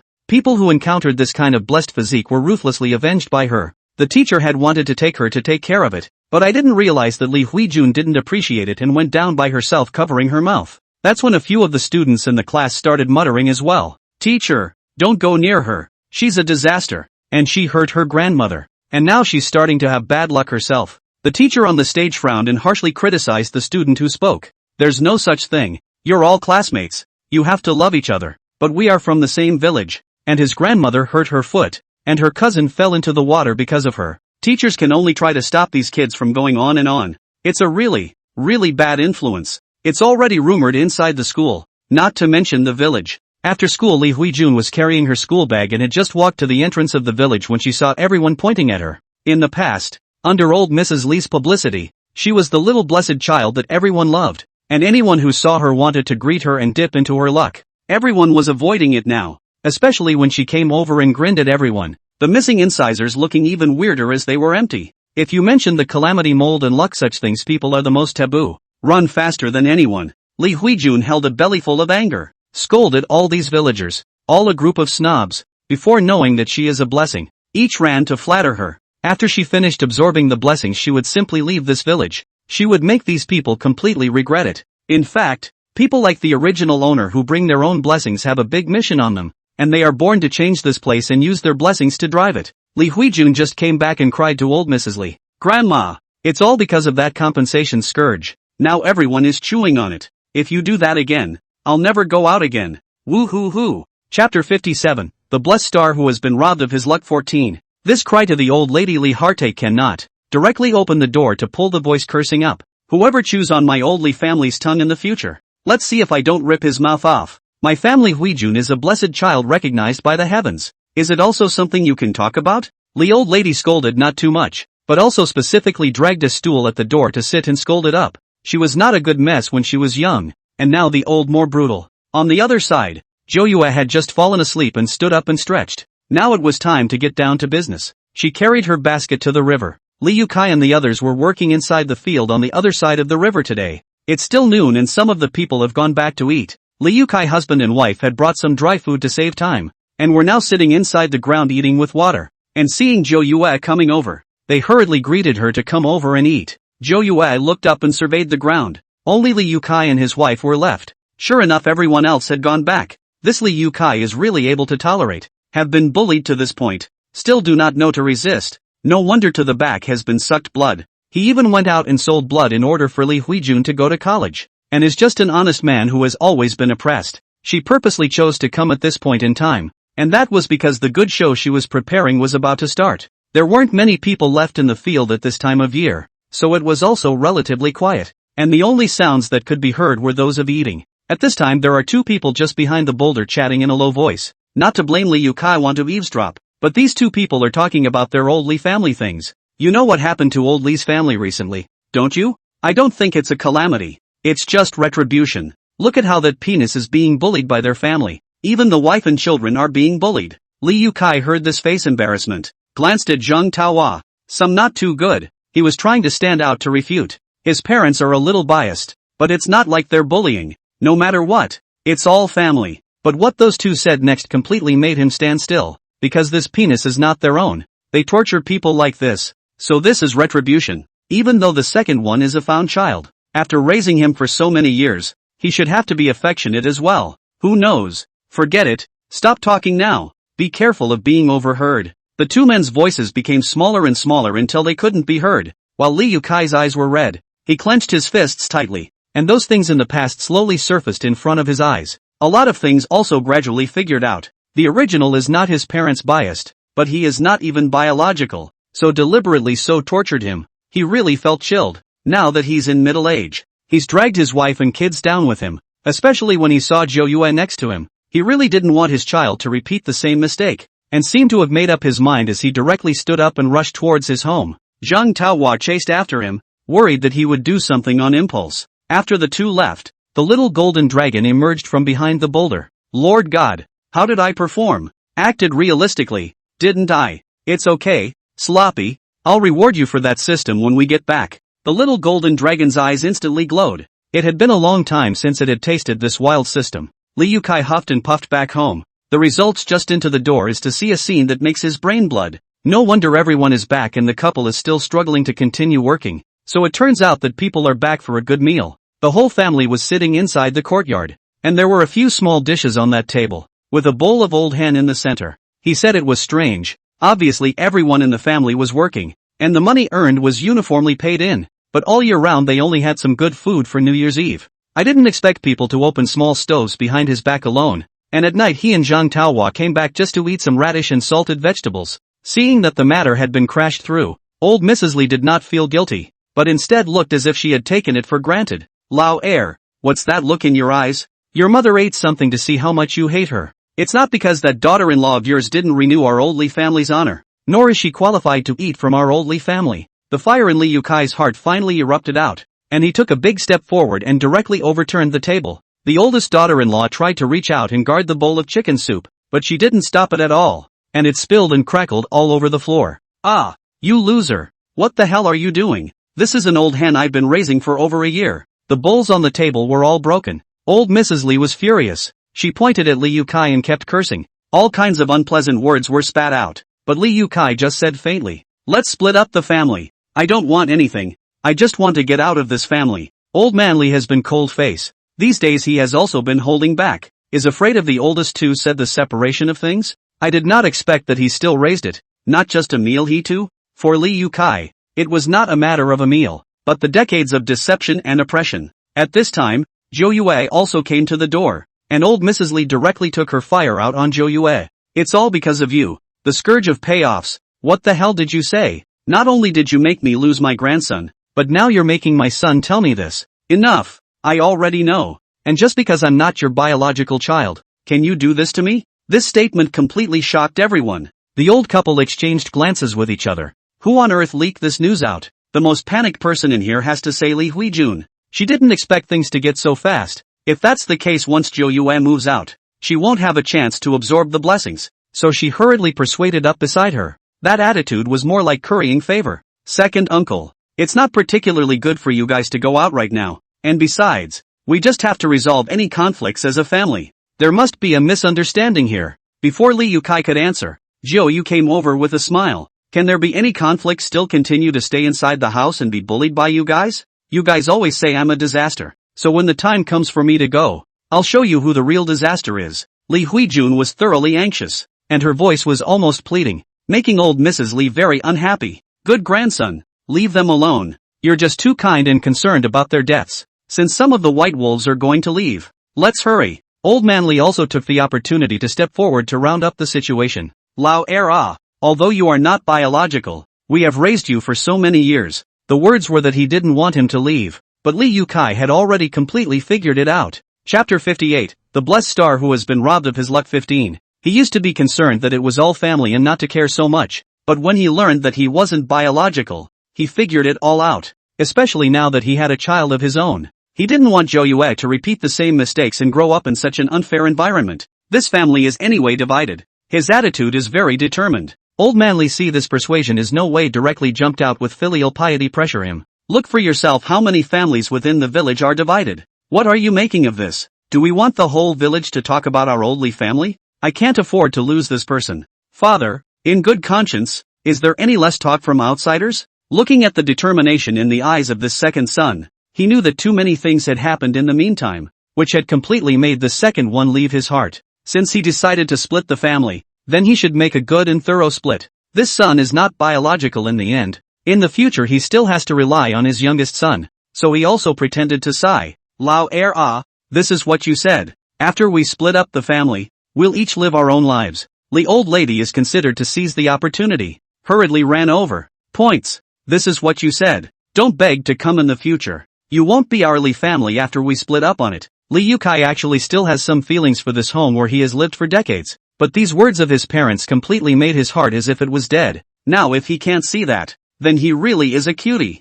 people who encountered this kind of blessed physique were ruthlessly avenged by her. The teacher had wanted to take her to take care of it, but I didn't realize that Li Huijun didn't appreciate it and went down by herself covering her mouth. That's when a few of the students in the class started muttering as well. Teacher, don't go near her. She's a disaster. And she hurt her grandmother. And now she's starting to have bad luck herself. The teacher on the stage frowned and harshly criticized the student who spoke. There's no such thing. You're all classmates. You have to love each other. But we are from the same village. And his grandmother hurt her foot. And her cousin fell into the water because of her. Teachers can only try to stop these kids from going on and on. It's a really, really bad influence. It's already rumored inside the school, not to mention the village. After school, Li Huijun was carrying her school bag and had just walked to the entrance of the village when she saw everyone pointing at her. In the past, under old Mrs. Li's publicity, she was the little blessed child that everyone loved, and anyone who saw her wanted to greet her and dip into her luck. Everyone was avoiding it now, especially when she came over and grinned at everyone, the missing incisors looking even weirder as they were empty. If you mention the calamity, mold and luck, such things, people are the most taboo. Run faster than anyone. Li Huijun held a bellyful of anger, scolded all these villagers, all a group of snobs, before knowing that she is a blessing. Each ran to flatter her. After she finished absorbing the blessings, she would simply leave this village. She would make these people completely regret it. In fact, people like the original owner who bring their own blessings have a big mission on them, and they are born to change this place and use their blessings to drive it. Li Huijun just came back and cried to old Mrs. Li, "Grandma, it's all because of that compensation scourge. Now everyone is chewing on it. If you do that again, I'll never go out again." Woo hoo hoo. Chapter 57, The Blessed Star Who Has Been Robbed of His Luck. 14. This cry to the old lady Li Harte cannot directly open the door to pull the voice cursing up. Whoever chews on my old Li family's tongue in the future, let's see if I don't rip his mouth off. My family Huijun is a blessed child recognized by the heavens. Is it also something you can talk about? Li old lady scolded not too much, but also specifically dragged a stool at the door to sit and scolded up. She was not a good mess when she was young, and now the old more brutal. On the other side, Joyua had just fallen asleep and stood up and stretched. Now it was time to get down to business. She carried her basket to the river. Li Yukai and the others were working inside the field on the other side of the river today. It's still noon and some of the people have gone back to eat. Li Yukai husband and wife had brought some dry food to save time, and were now sitting inside the ground eating with water. And seeing Joyua coming over, they hurriedly greeted her to come over and eat. Joyua looked up and surveyed the ground. Only Li Yukai and his wife were left. Sure enough, everyone else had gone back. This Li Yukai is really able to tolerate. Have been bullied to this point. Still do not know to resist. No wonder to the back has been sucked blood. He even went out and sold blood in order for Li Huijun to go to college. And is just an honest man who has always been oppressed. She purposely chose to come at this point in time. And that was because the good show she was preparing was about to start. There weren't many people left in the field at this time of year, so it was also relatively quiet. And the only sounds that could be heard were those of eating. At this time there are two people just behind the boulder chatting in a low voice. Not to blame Li Yukai want to eavesdrop, but these two people are talking about their old Li family things. You know what happened to old Li's family recently, don't you? I don't think it's a calamity. It's just retribution. Look at how that penis is being bullied by their family. Even the wife and children are being bullied. Li Yukai heard this face embarrassment, glanced at Zheng Taohua. Some not too good. He was trying to stand out to refute. His parents are a little biased, but it's not like they're bullying. No matter what, it's all family. But what those two said next completely made him stand still, because this penis is not their own. They torture people like this. So this is retribution. Even though the second one is a found child. After raising him for so many years, he should have to be affectionate as well. Who knows? Forget it. Stop talking now. Be careful of being overheard. The two men's voices became smaller and smaller until they couldn't be heard, while Li Yukai's eyes were red. He clenched his fists tightly, and those things in the past slowly surfaced in front of his eyes. A lot of things also gradually figured out. The original is not his parents biased, but he is not even biological, so deliberately so tortured him. He really felt chilled. Now that he's in middle age, he's dragged his wife and kids down with him, especially when he saw Zhou Yue next to him. He really didn't want his child to repeat the same mistake, and seemed to have made up his mind as he directly stood up and rushed towards his home. Zheng Taohua chased after him, worried that he would do something on impulse. After the two left, the little golden dragon emerged from behind the boulder. Lord God, how did I perform? Acted realistically, didn't I? It's okay, Sloppy. I'll reward you for that system when we get back. The little golden dragon's eyes instantly glowed. It had been a long time since it had tasted this wild system. Li Yukai huffed and puffed back home. The results just into the door is to see a scene that makes his brain blood. No wonder everyone is back and the couple is still struggling to continue working. So it turns out that people are back for a good meal. The whole family was sitting inside the courtyard, and there were a few small dishes on that table, with a bowl of old hen in the center. He said it was strange. Obviously everyone in the family was working, and the money earned was uniformly paid in, but all year round they only had some good food for New Year's Eve. I didn't expect people to open small stoves behind his back alone, and at night he and Zhang Taohua came back just to eat some radish and salted vegetables. Seeing that the matter had been crashed through, old Mrs. Li did not feel guilty, but instead looked as if she had taken it for granted. Lao Er, what's that look in your eyes? Your mother ate something to see how much you hate her. It's not because that daughter-in-law of yours didn't renew our old Li family's honor, nor is she qualified to eat from our old Li family. The fire in Li Yukai's heart finally erupted out, and he took a big step forward and directly overturned the table. The oldest daughter-in-law tried to reach out and guard the bowl of chicken soup, but she didn't stop it at all, and it spilled and crackled all over the floor. Ah, you loser. What the hell are you doing? This is an old hen I've been raising for over a year. The bowls on the table were all broken. Old Mrs. Li was furious. She pointed at Li Yukai and kept cursing. All kinds of unpleasant words were spat out, but Li Yukai just said faintly, "Let's split up the family. I don't want anything. I just want to get out of this family." Old man Li has been cold-faced. These days he has also been holding back. Is afraid of the oldest two, said the separation of things? I did not expect that he still raised it. Not just a meal he too? For Li Yukai, it was not a matter of a meal, but the decades of deception and oppression. At this time, Zhou Yue also came to the door, and old Mrs. Li directly took her fire out on Zhou Yue. It's all because of you, the scourge of payoffs. What the hell did you say? Not only did you make me lose my grandson, but now you're making my son tell me this. Enough, I already know. And just because I'm not your biological child, can you do this to me? This statement completely shocked everyone. The old couple exchanged glances with each other. Who on earth leaked this news out? The most panicked person in here has to say Li Huijun. She didn't expect things to get so fast. If that's the case, once Zhou Yue moves out, she won't have a chance to absorb the blessings. So she hurriedly persuaded up beside her. That attitude was more like currying favor. Second uncle, it's not particularly good for you guys to go out right now. And besides, we just have to resolve any conflicts as a family. There must be a misunderstanding here. Before Li Yukai could answer, Zhou Yu came over with a smile. Can there be any conflicts? Still continue to stay inside the house and be bullied by you guys? You guys always say I'm a disaster. So when the time comes for me to go, I'll show you who the real disaster is. Li Huijun was thoroughly anxious, and her voice was almost pleading, making old Mrs. Li very unhappy. Good grandson, leave them alone. You're just too kind and concerned about their deaths. Since some of the white wolves are going to leave, let's hurry. Old man Li also took the opportunity to step forward to round up the situation. Lao Er, although you are not biological, we have raised you for so many years. The words were that he didn't want him to leave, but Li Yukai had already completely figured it out. Chapter 58, The Blessed Star Who Has Been Robbed of His Luck. 15. He used to be concerned that it was all family and not to care so much, but when he learned that he wasn't biological, he figured it all out, especially now that he had a child of his own. He didn't want Zhou Yue to repeat the same mistakes and grow up in such an unfair environment. This family is anyway divided. His attitude is very determined. Old man Li see this persuasion is no way directly jumped out with filial piety pressure him. Look for yourself how many families within the village are divided. What are you making of this? Do we want the whole village to talk about our old Li family? I can't afford to lose this person. Father, in good conscience, is there any less talk from outsiders? Looking at the determination in the eyes of this second son, he knew that too many things had happened in the meantime, which had completely made the second one leave his heart. Since he decided to split the family, then he should make a good and thorough split. This son is not biological in the end. In the future he still has to rely on his youngest son, so he also pretended to sigh. Lao Er, this is what you said. After we split up the family, we'll each live our own lives. The old lady is considered to seize the opportunity, hurriedly ran over. Points. This is what you said. Don't beg to come in the future. You won't be our Li family after we split up on it. Li Yukai actually still has some feelings for this home where he has lived for decades, but these words of his parents completely made his heart as if it was dead. Now if he can't see that, then he really is a cutie.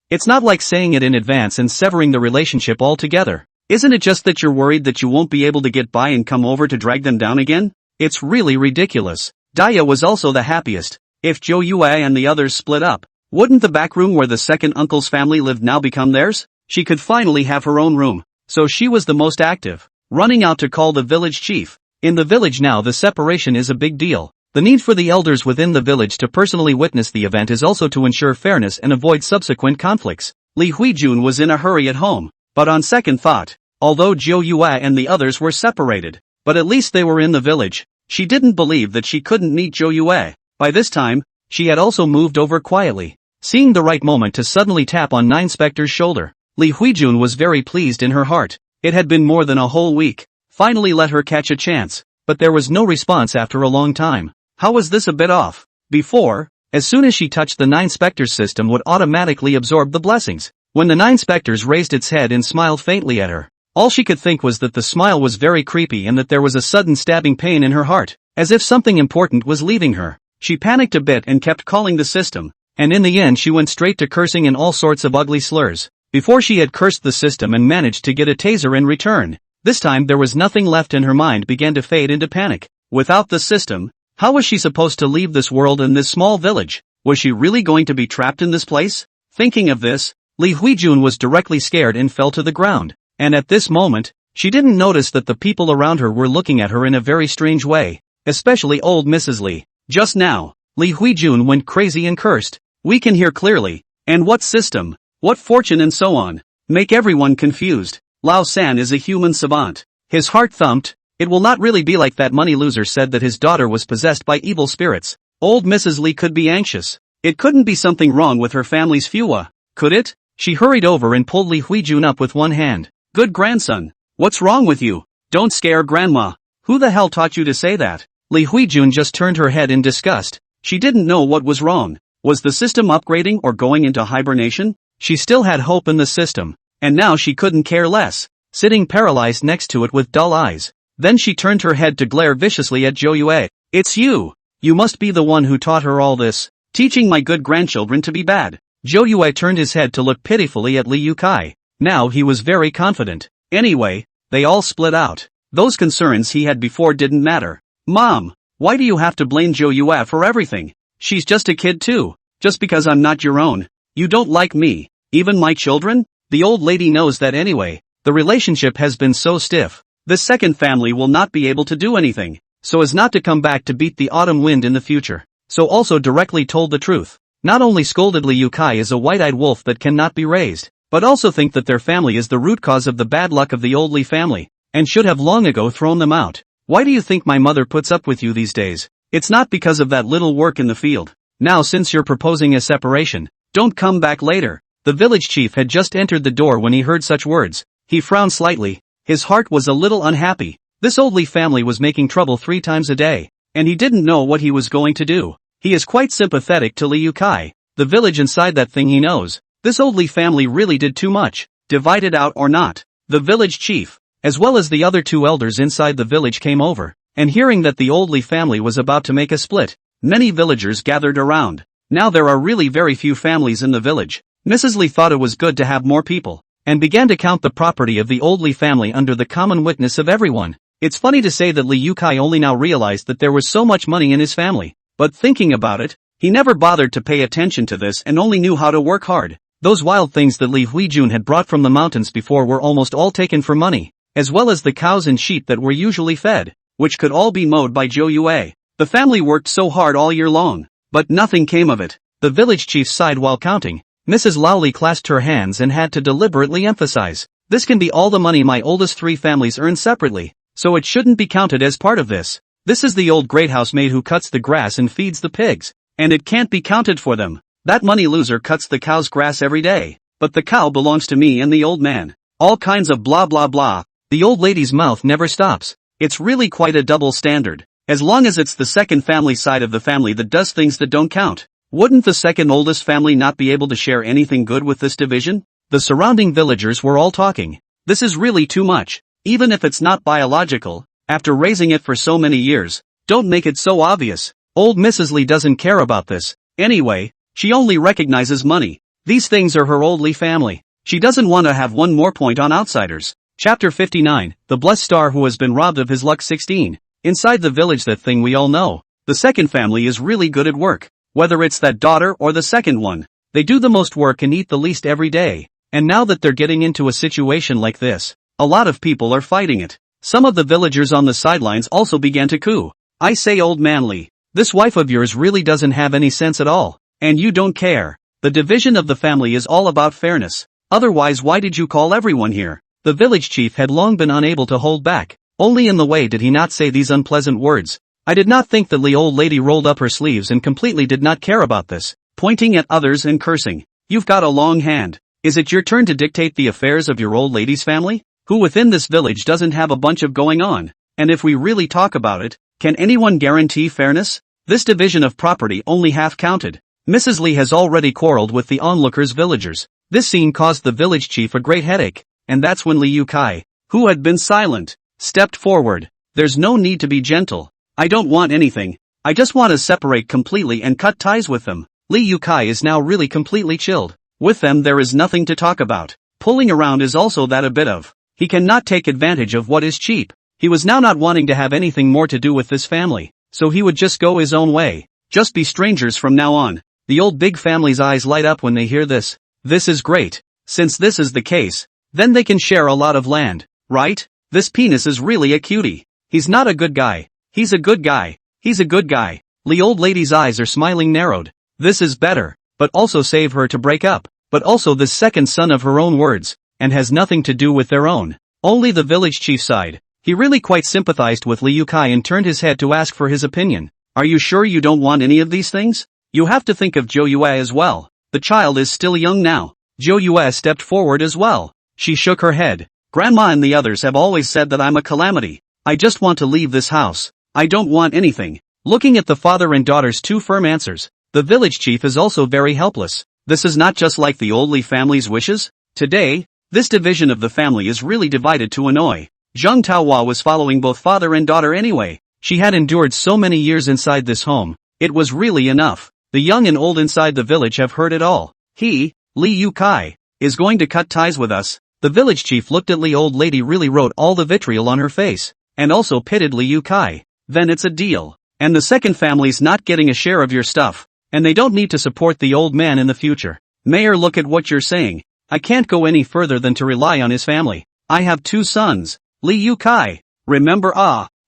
It's not like saying it in advance and severing the relationship altogether. Isn't it just that you're worried that you won't be able to get by and come over to drag them down again? It's really ridiculous. Daya was also the happiest. If Zhou Yue and the others split up, wouldn't the back room where the second uncle's family lived now become theirs? She could finally have her own room. So she was the most active, running out to call the village chief. In the village now the separation is a big deal. The need for the elders within the village to personally witness the event is also to ensure fairness and avoid subsequent conflicts. Li Huijun was in a hurry at home, but on second thought, although Zhou Yue and the others were separated, but at least they were in the village, she didn't believe that she couldn't meet Zhou Yue. By this time, she had also moved over quietly, seeing the right moment to suddenly tap on Nine Spectre's shoulder. Li Huijun was very pleased in her heart. It had been more than a whole week. Finally let her catch a chance, but there was no response after a long time. How was this a bit off? Before, as soon as she touched the Nine Specters, system would automatically absorb the blessings. When the Nine Specters raised its head and smiled faintly at her, all she could think was that the smile was very creepy and that there was a sudden stabbing pain in her heart, as if something important was leaving her. She panicked a bit and kept calling the system, and in the end she went straight to cursing in all sorts of ugly slurs. Before she had cursed the system and managed to get a taser in return. This time there was nothing left and her mind began to fade into panic. Without the system, how was she supposed to leave this world and this small village? Was she really going to be trapped in this place? Thinking of this, Li Huijun was directly scared and fell to the ground. And at this moment, she didn't notice that the people around her were looking at her in a very strange way, especially old Mrs. Li. Just now, Li Huijun went crazy and cursed. We can hear clearly. And what system? What fortune and so on? Make everyone confused. Lao San is a human savant. His heart thumped. It will not really be like that money loser said that his daughter was possessed by evil spirits. Old Mrs. Li could be anxious. It couldn't be something wrong with her family's Fua, could it? She hurried over and pulled Li Huijun up with one hand. Good grandson. What's wrong with you? Don't scare grandma. Who the hell taught you to say that? Li Huijun just turned her head in disgust. She didn't know what was wrong. Was the system upgrading or going into hibernation? She still had hope in the system, and now she couldn't care less, sitting paralyzed next to it with dull eyes. Then she turned her head to glare viciously at Zhou Yue. It's you! You must be the one who taught her all this, teaching my good grandchildren to be bad. Zhou Yue turned his head to look pitifully at Li Yukai. Now he was very confident. Anyway, they all split out. Those concerns he had before didn't matter. Mom, why do you have to blame Zhou Yue for everything? She's just a kid too. Just because I'm not your own. You don't like me. Even my children? The old lady knows that anyway. The relationship has been so stiff. This second family will not be able to do anything, so as not to come back to beat the autumn wind in the future. So also directly told the truth. Not only scolded Li Yukai as a white-eyed wolf that cannot be raised, but also think that their family is the root cause of the bad luck of the old Li family, and should have long ago thrown them out. Why do you think my mother puts up with you these days? It's not because of that little work in the field. Now since you're proposing a separation, don't come back later. The village chief had just entered the door when he heard such words. He frowned slightly. His heart was a little unhappy. This old Li family was making trouble 3 times a day, and he didn't know what he was going to do. He is quite sympathetic to Li Yukai. The village inside that thing he knows. This old Li family really did too much. Divided out or not. The village chief, as well as the other 2 elders inside the village came over, and hearing that the old Li family was about to make a split, many villagers gathered around. Now there are really very few families in the village. Mrs. Li thought it was good to have more people, and began to count the property of the old Li family under the common witness of everyone. It's funny to say that Li Yukai only now realized that there was so much money in his family, but thinking about it, he never bothered to pay attention to this and only knew how to work hard. Those wild things that Li Huijun had brought from the mountains before were almost all taken for money, as well as the cows and sheep that were usually fed, which could all be mowed by Zhou Yue. The family worked so hard all year long, but nothing came of it. The village chief sighed while counting. Mrs. Lowley clasped her hands and had to deliberately emphasize, this can be all the money my oldest 3 families earn separately, so it shouldn't be counted as part of this. This is the old great housemaid who cuts the grass and feeds the pigs, and it can't be counted for them. That money loser cuts the cow's grass every day, but the cow belongs to me and the old man. All kinds of blah blah blah. The old lady's mouth never stops. It's really quite a double standard. As long as it's the second family side of the family that does things that don't count. Wouldn't the second oldest family not be able to share anything good with this division? The surrounding villagers were all talking. This is really too much. Even if it's not biological, after raising it for so many years, don't make it so obvious. Old Mrs. Li doesn't care about this. Anyway, she only recognizes money. These things are her old Li family. She doesn't want to have one more point on outsiders. Chapter 59, The Blessed Star Who Has Been Robbed of His Luck. 16. Inside the village, that thing we all know. The second family is really good at work. Whether it's that daughter or the second one, they do the most work and eat the least every day. And now that they're getting into a situation like this, a lot of people are fighting it. Some of the villagers on the sidelines also began to coo. I say, old man Li, This wife of yours really doesn't have any sense at all. And you don't care. The division of the family is all about fairness. Otherwise why did you call everyone here? The village chief had long been unable to hold back. Only in the way did he not say these unpleasant words. I did not think that the old lady rolled up her sleeves and completely did not care about this, pointing at others and cursing. You've got a long hand. Is it your turn to dictate the affairs of your old lady's family? Who within this village doesn't have a bunch of going on? And if we really talk about it, can anyone guarantee fairness? This division of property only half counted. Mrs. Lee has already quarreled with the onlookers villagers. This scene caused the village chief a great headache, and that's when Li Yukai, who had been silent, stepped forward. There's no need to be gentle. I don't want anything. I just want to separate completely and cut ties with them. Li Yukai is now really completely chilled. With them there is nothing to talk about. Pulling around is also that a bit of. He cannot take advantage of what is cheap. He was now not wanting to have anything more to do with this family, so he would just go his own way. Just be strangers from now on. The old big family's eyes light up when they hear this. This is great. Since this is the case, then they can share a lot of land, right? This penis is really a cutie. He's not a good guy. He's a good guy. He's a good guy. The old lady's eyes are smiling narrowed. This is better, but also save her to break up. But also this second son of her own words, and has nothing to do with their own. Only the village chief side. He really quite sympathized with Li Yukai and turned his head to ask for his opinion. Are you sure you don't want any of these things? You have to think of Zhou Yue as well. The child is still young now. Zhou Yue stepped forward as well. She shook her head. Grandma and the others have always said that I'm a calamity. I just want to leave this house. I don't want anything. Looking at the father and daughter's two firm answers, the village chief is also very helpless. This is not just like the old Li family's wishes. Today, this division of the family is really divided to annoy. Zhang Taohua was following both father and daughter anyway. She had endured so many years inside this home. It was really enough. The young and old inside the village have heard it all. He, Li Yukai, is going to cut ties with us. The village chief looked at Li old lady really wrote all the vitriol on her face, and also pitted Li Yukai. Then it's a deal. And the second family's not getting a share of your stuff, and they don't need to support the old man in the future. Mayor, look at what you're saying. I can't go any further than to rely on his family. I have two sons. Li Yukai, remember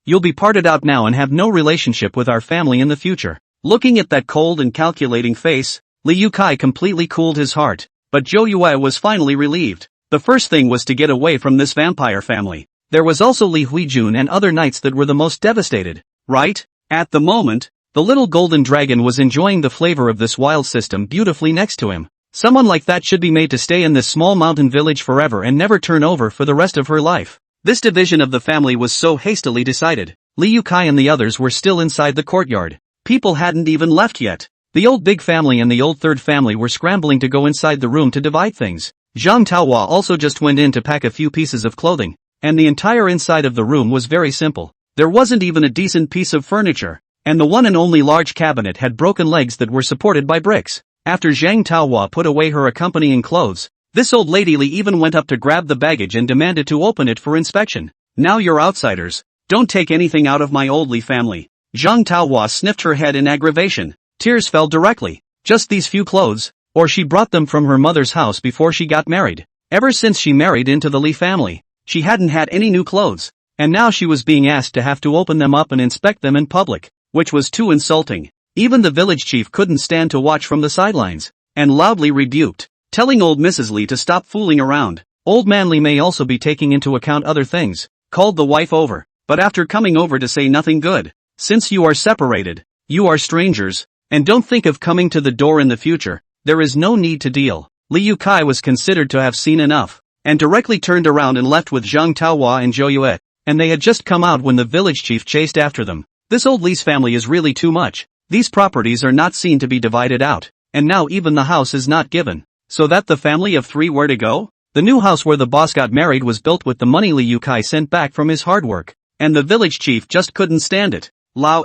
you'll be parted out now and have no relationship with our family in the future. Looking at that cold and calculating face, Li Yukai completely cooled his heart, but Zhou Yue was finally relieved. The first thing was to get away from this vampire family. There was also Li Huijun and other knights that were the most devastated, right? At the moment, the little golden dragon was enjoying the flavor of this wild system beautifully next to him. Someone like that should be made to stay in this small mountain village forever and never turn over for the rest of her life. This division of the family was so hastily decided. Li Yukai and the others were still inside the courtyard. People hadn't even left yet. The old big family and the old third family were scrambling to go inside the room to divide things. Zhang Taohua also just went in to pack a few pieces of clothing, and the entire inside of the room was very simple. There wasn't even a decent piece of furniture, and the one and only large cabinet had broken legs that were supported by bricks. After Zhang Taohua put away her accompanying clothes, this old lady Li even went up to grab the baggage and demanded to open it for inspection. Now you're outsiders. Don't take anything out of my old Li family. Zhang Taohua sniffed her head in aggravation. Tears fell directly. Just these few clothes, or she brought them from her mother's house before she got married. Ever since she married into the Li family, she hadn't had any new clothes, and now she was being asked to have to open them up and inspect them in public, which was too insulting. Even the village chief couldn't stand to watch from the sidelines, and loudly rebuked, telling old Mrs. Li to stop fooling around. Old man Li may also be taking into account other things, called the wife over, but after coming over to say nothing good. Since you are separated, you are strangers, and don't think of coming to the door in the future, there is no need to deal. Li Yukai was considered to have seen enough, and directly turned around and left with Zhang Taohua and Zhou Yue, and they had just come out when the village chief chased after them. This old Li's family is really too much. These properties are not seen to be divided out, and now even the house is not given. So that the family of three were to go? The new house where the boss got married was built with the money Li Yukai sent back from his hard work, and the village chief just couldn't stand it. Lao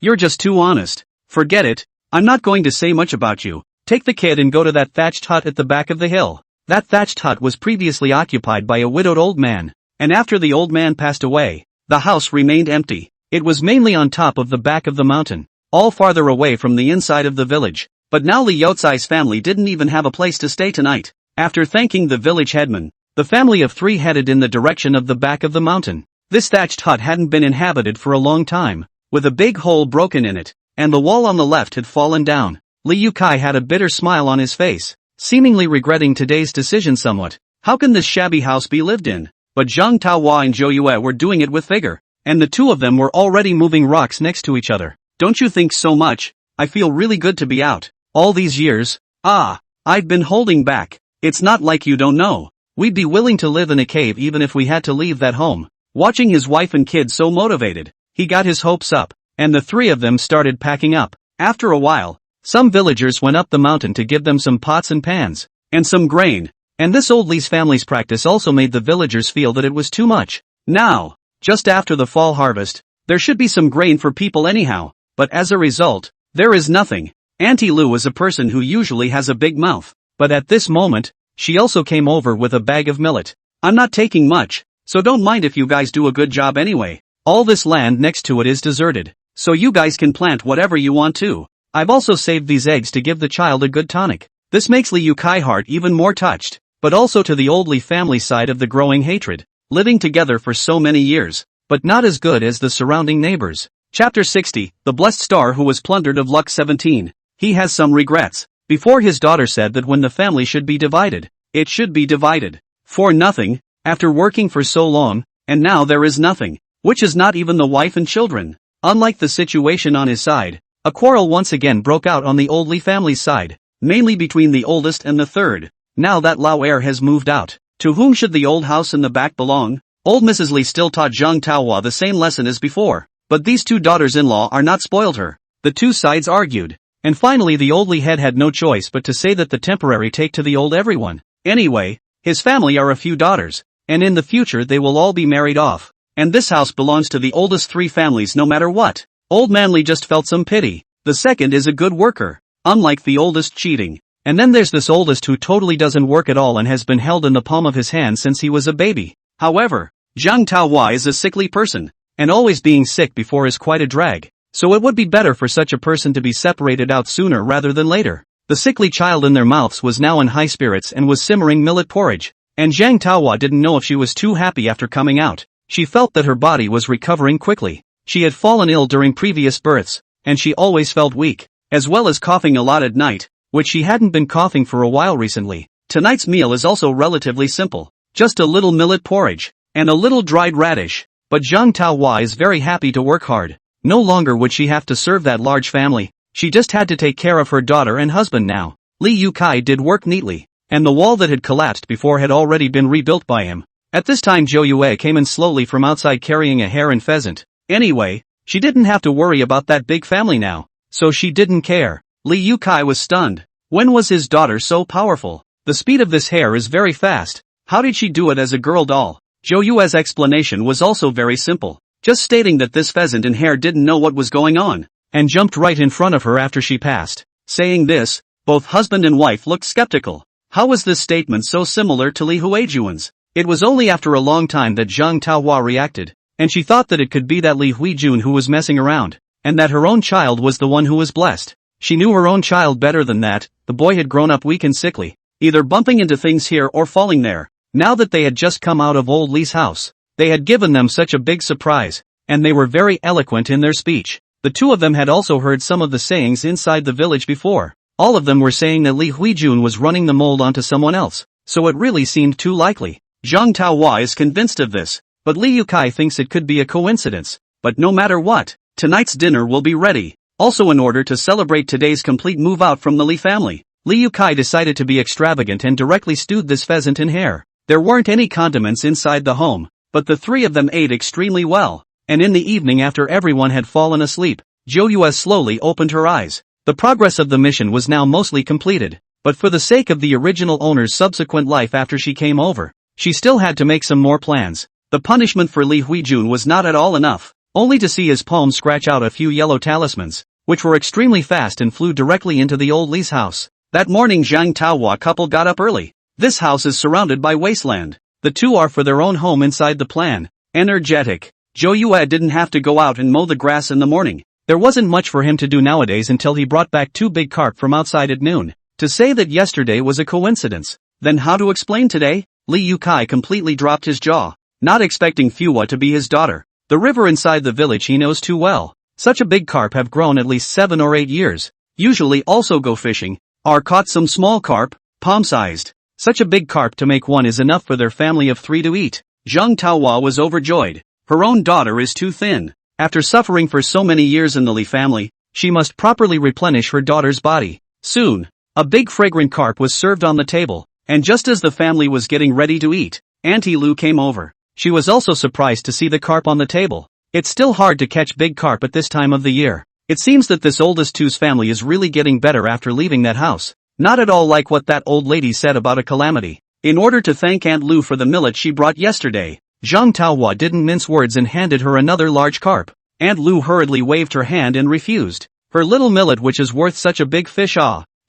you're just too honest. Forget it, I'm not going to say much about you. Take the kid and go to that thatched hut at the back of the hill. That thatched hut was previously occupied by a widowed old man, and after the old man passed away, the house remained empty. It was mainly on top of the back of the mountain, all farther away from the inside of the village. But now Li Youcai's family didn't even have a place to stay tonight. After thanking the village headman, the family of three headed in the direction of the back of the mountain. This thatched hut hadn't been inhabited for a long time, with a big hole broken in it, and the wall on the left had fallen down. Li Yukai had a bitter smile on his face, seemingly regretting today's decision somewhat. How can this shabby house be lived in? But Zhang Taohua and Zhou Yue were doing it with vigor, and the two of them were already moving rocks next to each other. Don't you think so much? I feel really good to be out. All these years, I've been holding back. It's not like you don't know. We'd be willing to live in a cave even if we had to leave that home. Watching his wife and kids so motivated, he got his hopes up, and the three of them started packing up. After a while, some villagers went up the mountain to give them some pots and pans, and some grain, and this old Li's family's practice also made the villagers feel that it was too much. Now, just after the fall harvest, there should be some grain for people anyhow, but as a result, there is nothing. Auntie Lu is a person who usually has a big mouth, but at this moment, she also came over with a bag of millet. I'm not taking much, so don't mind if you guys do a good job anyway. All this land next to it is deserted, so you guys can plant whatever you want to. I've also saved these eggs to give the child a good tonic. This makes Li Yukai heart even more touched, but also to the old Li family side of the growing hatred, living together for so many years, but not as good as the surrounding neighbors. Chapter 60, The Blessed Star Who Was Plundered of Luck. 17. He has some regrets. Before, his daughter said that when the family should be divided, it should be divided for nothing, after working for so long, and now there is nothing, which is not even the wife and children. Unlike the situation on his side, a quarrel once again broke out on the old Li family's side, mainly between the oldest and the third. Now that Lao heir has moved out, to whom should the old house in the back belong? Old Mrs. Li still taught Zhang Taohua the same lesson as before, but these two daughters-in-law are not spoiled her. The two sides argued, and finally the old Li head had no choice but to say that the temporary take to the old everyone. Anyway, his family are a few daughters, and in the future they will all be married off, and this house belongs to the oldest three families no matter what. Old Man Li just felt some pity. The second is a good worker, unlike the oldest cheating. And then there's this oldest who totally doesn't work at all and has been held in the palm of his hand since he was a baby. However, Zhang Taohua is a sickly person, and always being sick before is quite a drag, so it would be better for such a person to be separated out sooner rather than later. The sickly child in their mouths was now in high spirits and was simmering millet porridge, and Zhang Taohua didn't know if she was too happy after coming out. She felt that her body was recovering quickly. She had fallen ill during previous births, and she always felt weak, as well as coughing a lot at night, which she hadn't been coughing for a while recently. Tonight's meal is also relatively simple, just a little millet porridge, and a little dried radish, but Zhang Taohua is very happy to work hard. No longer would she have to serve that large family, she just had to take care of her daughter and husband now. Li Yukai did work neatly, and the wall that had collapsed before had already been rebuilt by him. At this time Zhou Yue came in slowly from outside carrying a hare and pheasant. Anyway, she didn't have to worry about that big family now, so she didn't care. Li Yukai was stunned. When was his daughter so powerful? The speed of this hare is very fast. How did she do it as a girl doll? Zhou Yue's explanation was also very simple, just stating that this pheasant and hare didn't know what was going on, and jumped right in front of her after she passed. Saying this, both husband and wife looked skeptical. How was this statement so similar to Li Huijuan's? It was only after a long time that Zhang Taohua reacted, and she thought that it could be that Li Huijun who was messing around, and that her own child was the one who was blessed. She knew her own child better than that. The boy had grown up weak and sickly, either bumping into things here or falling there. Now that they had just come out of old Li's house, they had given them such a big surprise, and they were very eloquent in their speech. The two of them had also heard some of the sayings inside the village before. All of them were saying that Li Huijun was running the mold onto someone else, so it really seemed too likely. Zhang Taohua is convinced of this, but Li Yukai thinks it could be a coincidence. But no matter what, tonight's dinner will be ready. Also, in order to celebrate today's complete move out from the Li family, Li Yukai decided to be extravagant and directly stewed this pheasant and hare. There weren't any condiments inside the home, but the three of them ate extremely well, and in the evening after everyone had fallen asleep, Zhou Yue slowly opened her eyes. The progress of the mission was now mostly completed, but for the sake of the original owner's subsequent life after she came over, she still had to make some more plans. The punishment for Li Huijun was not at all enough, only to see his palm scratch out a few yellow talismans, which were extremely fast and flew directly into the old Li's house. That morning Zhang Taohua couple got up early. This house is surrounded by wasteland. The two are for their own home inside the plan. Energetic. Zhou Yue didn't have to go out and mow the grass in the morning. There wasn't much for him to do nowadays until he brought back two big carp from outside at noon. To say that yesterday was a coincidence, then how to explain today? Li Yukai completely dropped his jaw, not expecting Fuwa to be his daughter. The river inside the village he knows too well. Such a big carp have grown at least 7 or 8 years. Usually also go fishing, or caught some small carp, palm-sized. Such a big carp to make one is enough for their family of 3 to eat. Zhang Taohua was overjoyed. Her own daughter is too thin. After suffering for so many years in the Li family, she must properly replenish her daughter's body. Soon, a big fragrant carp was served on the table, and just as the family was getting ready to eat, Auntie Lu came over. She was also surprised to see the carp on the table. It's still hard to catch big carp at this time of the year. It seems that this oldest two's family is really getting better after leaving that house. Not at all like what that old lady said about a calamity. In order to thank Aunt Lu for the millet she brought yesterday, Zhang Taohua didn't mince words and handed her another large carp. Aunt Lu hurriedly waved her hand and refused. Her little millet which is worth such a big fish,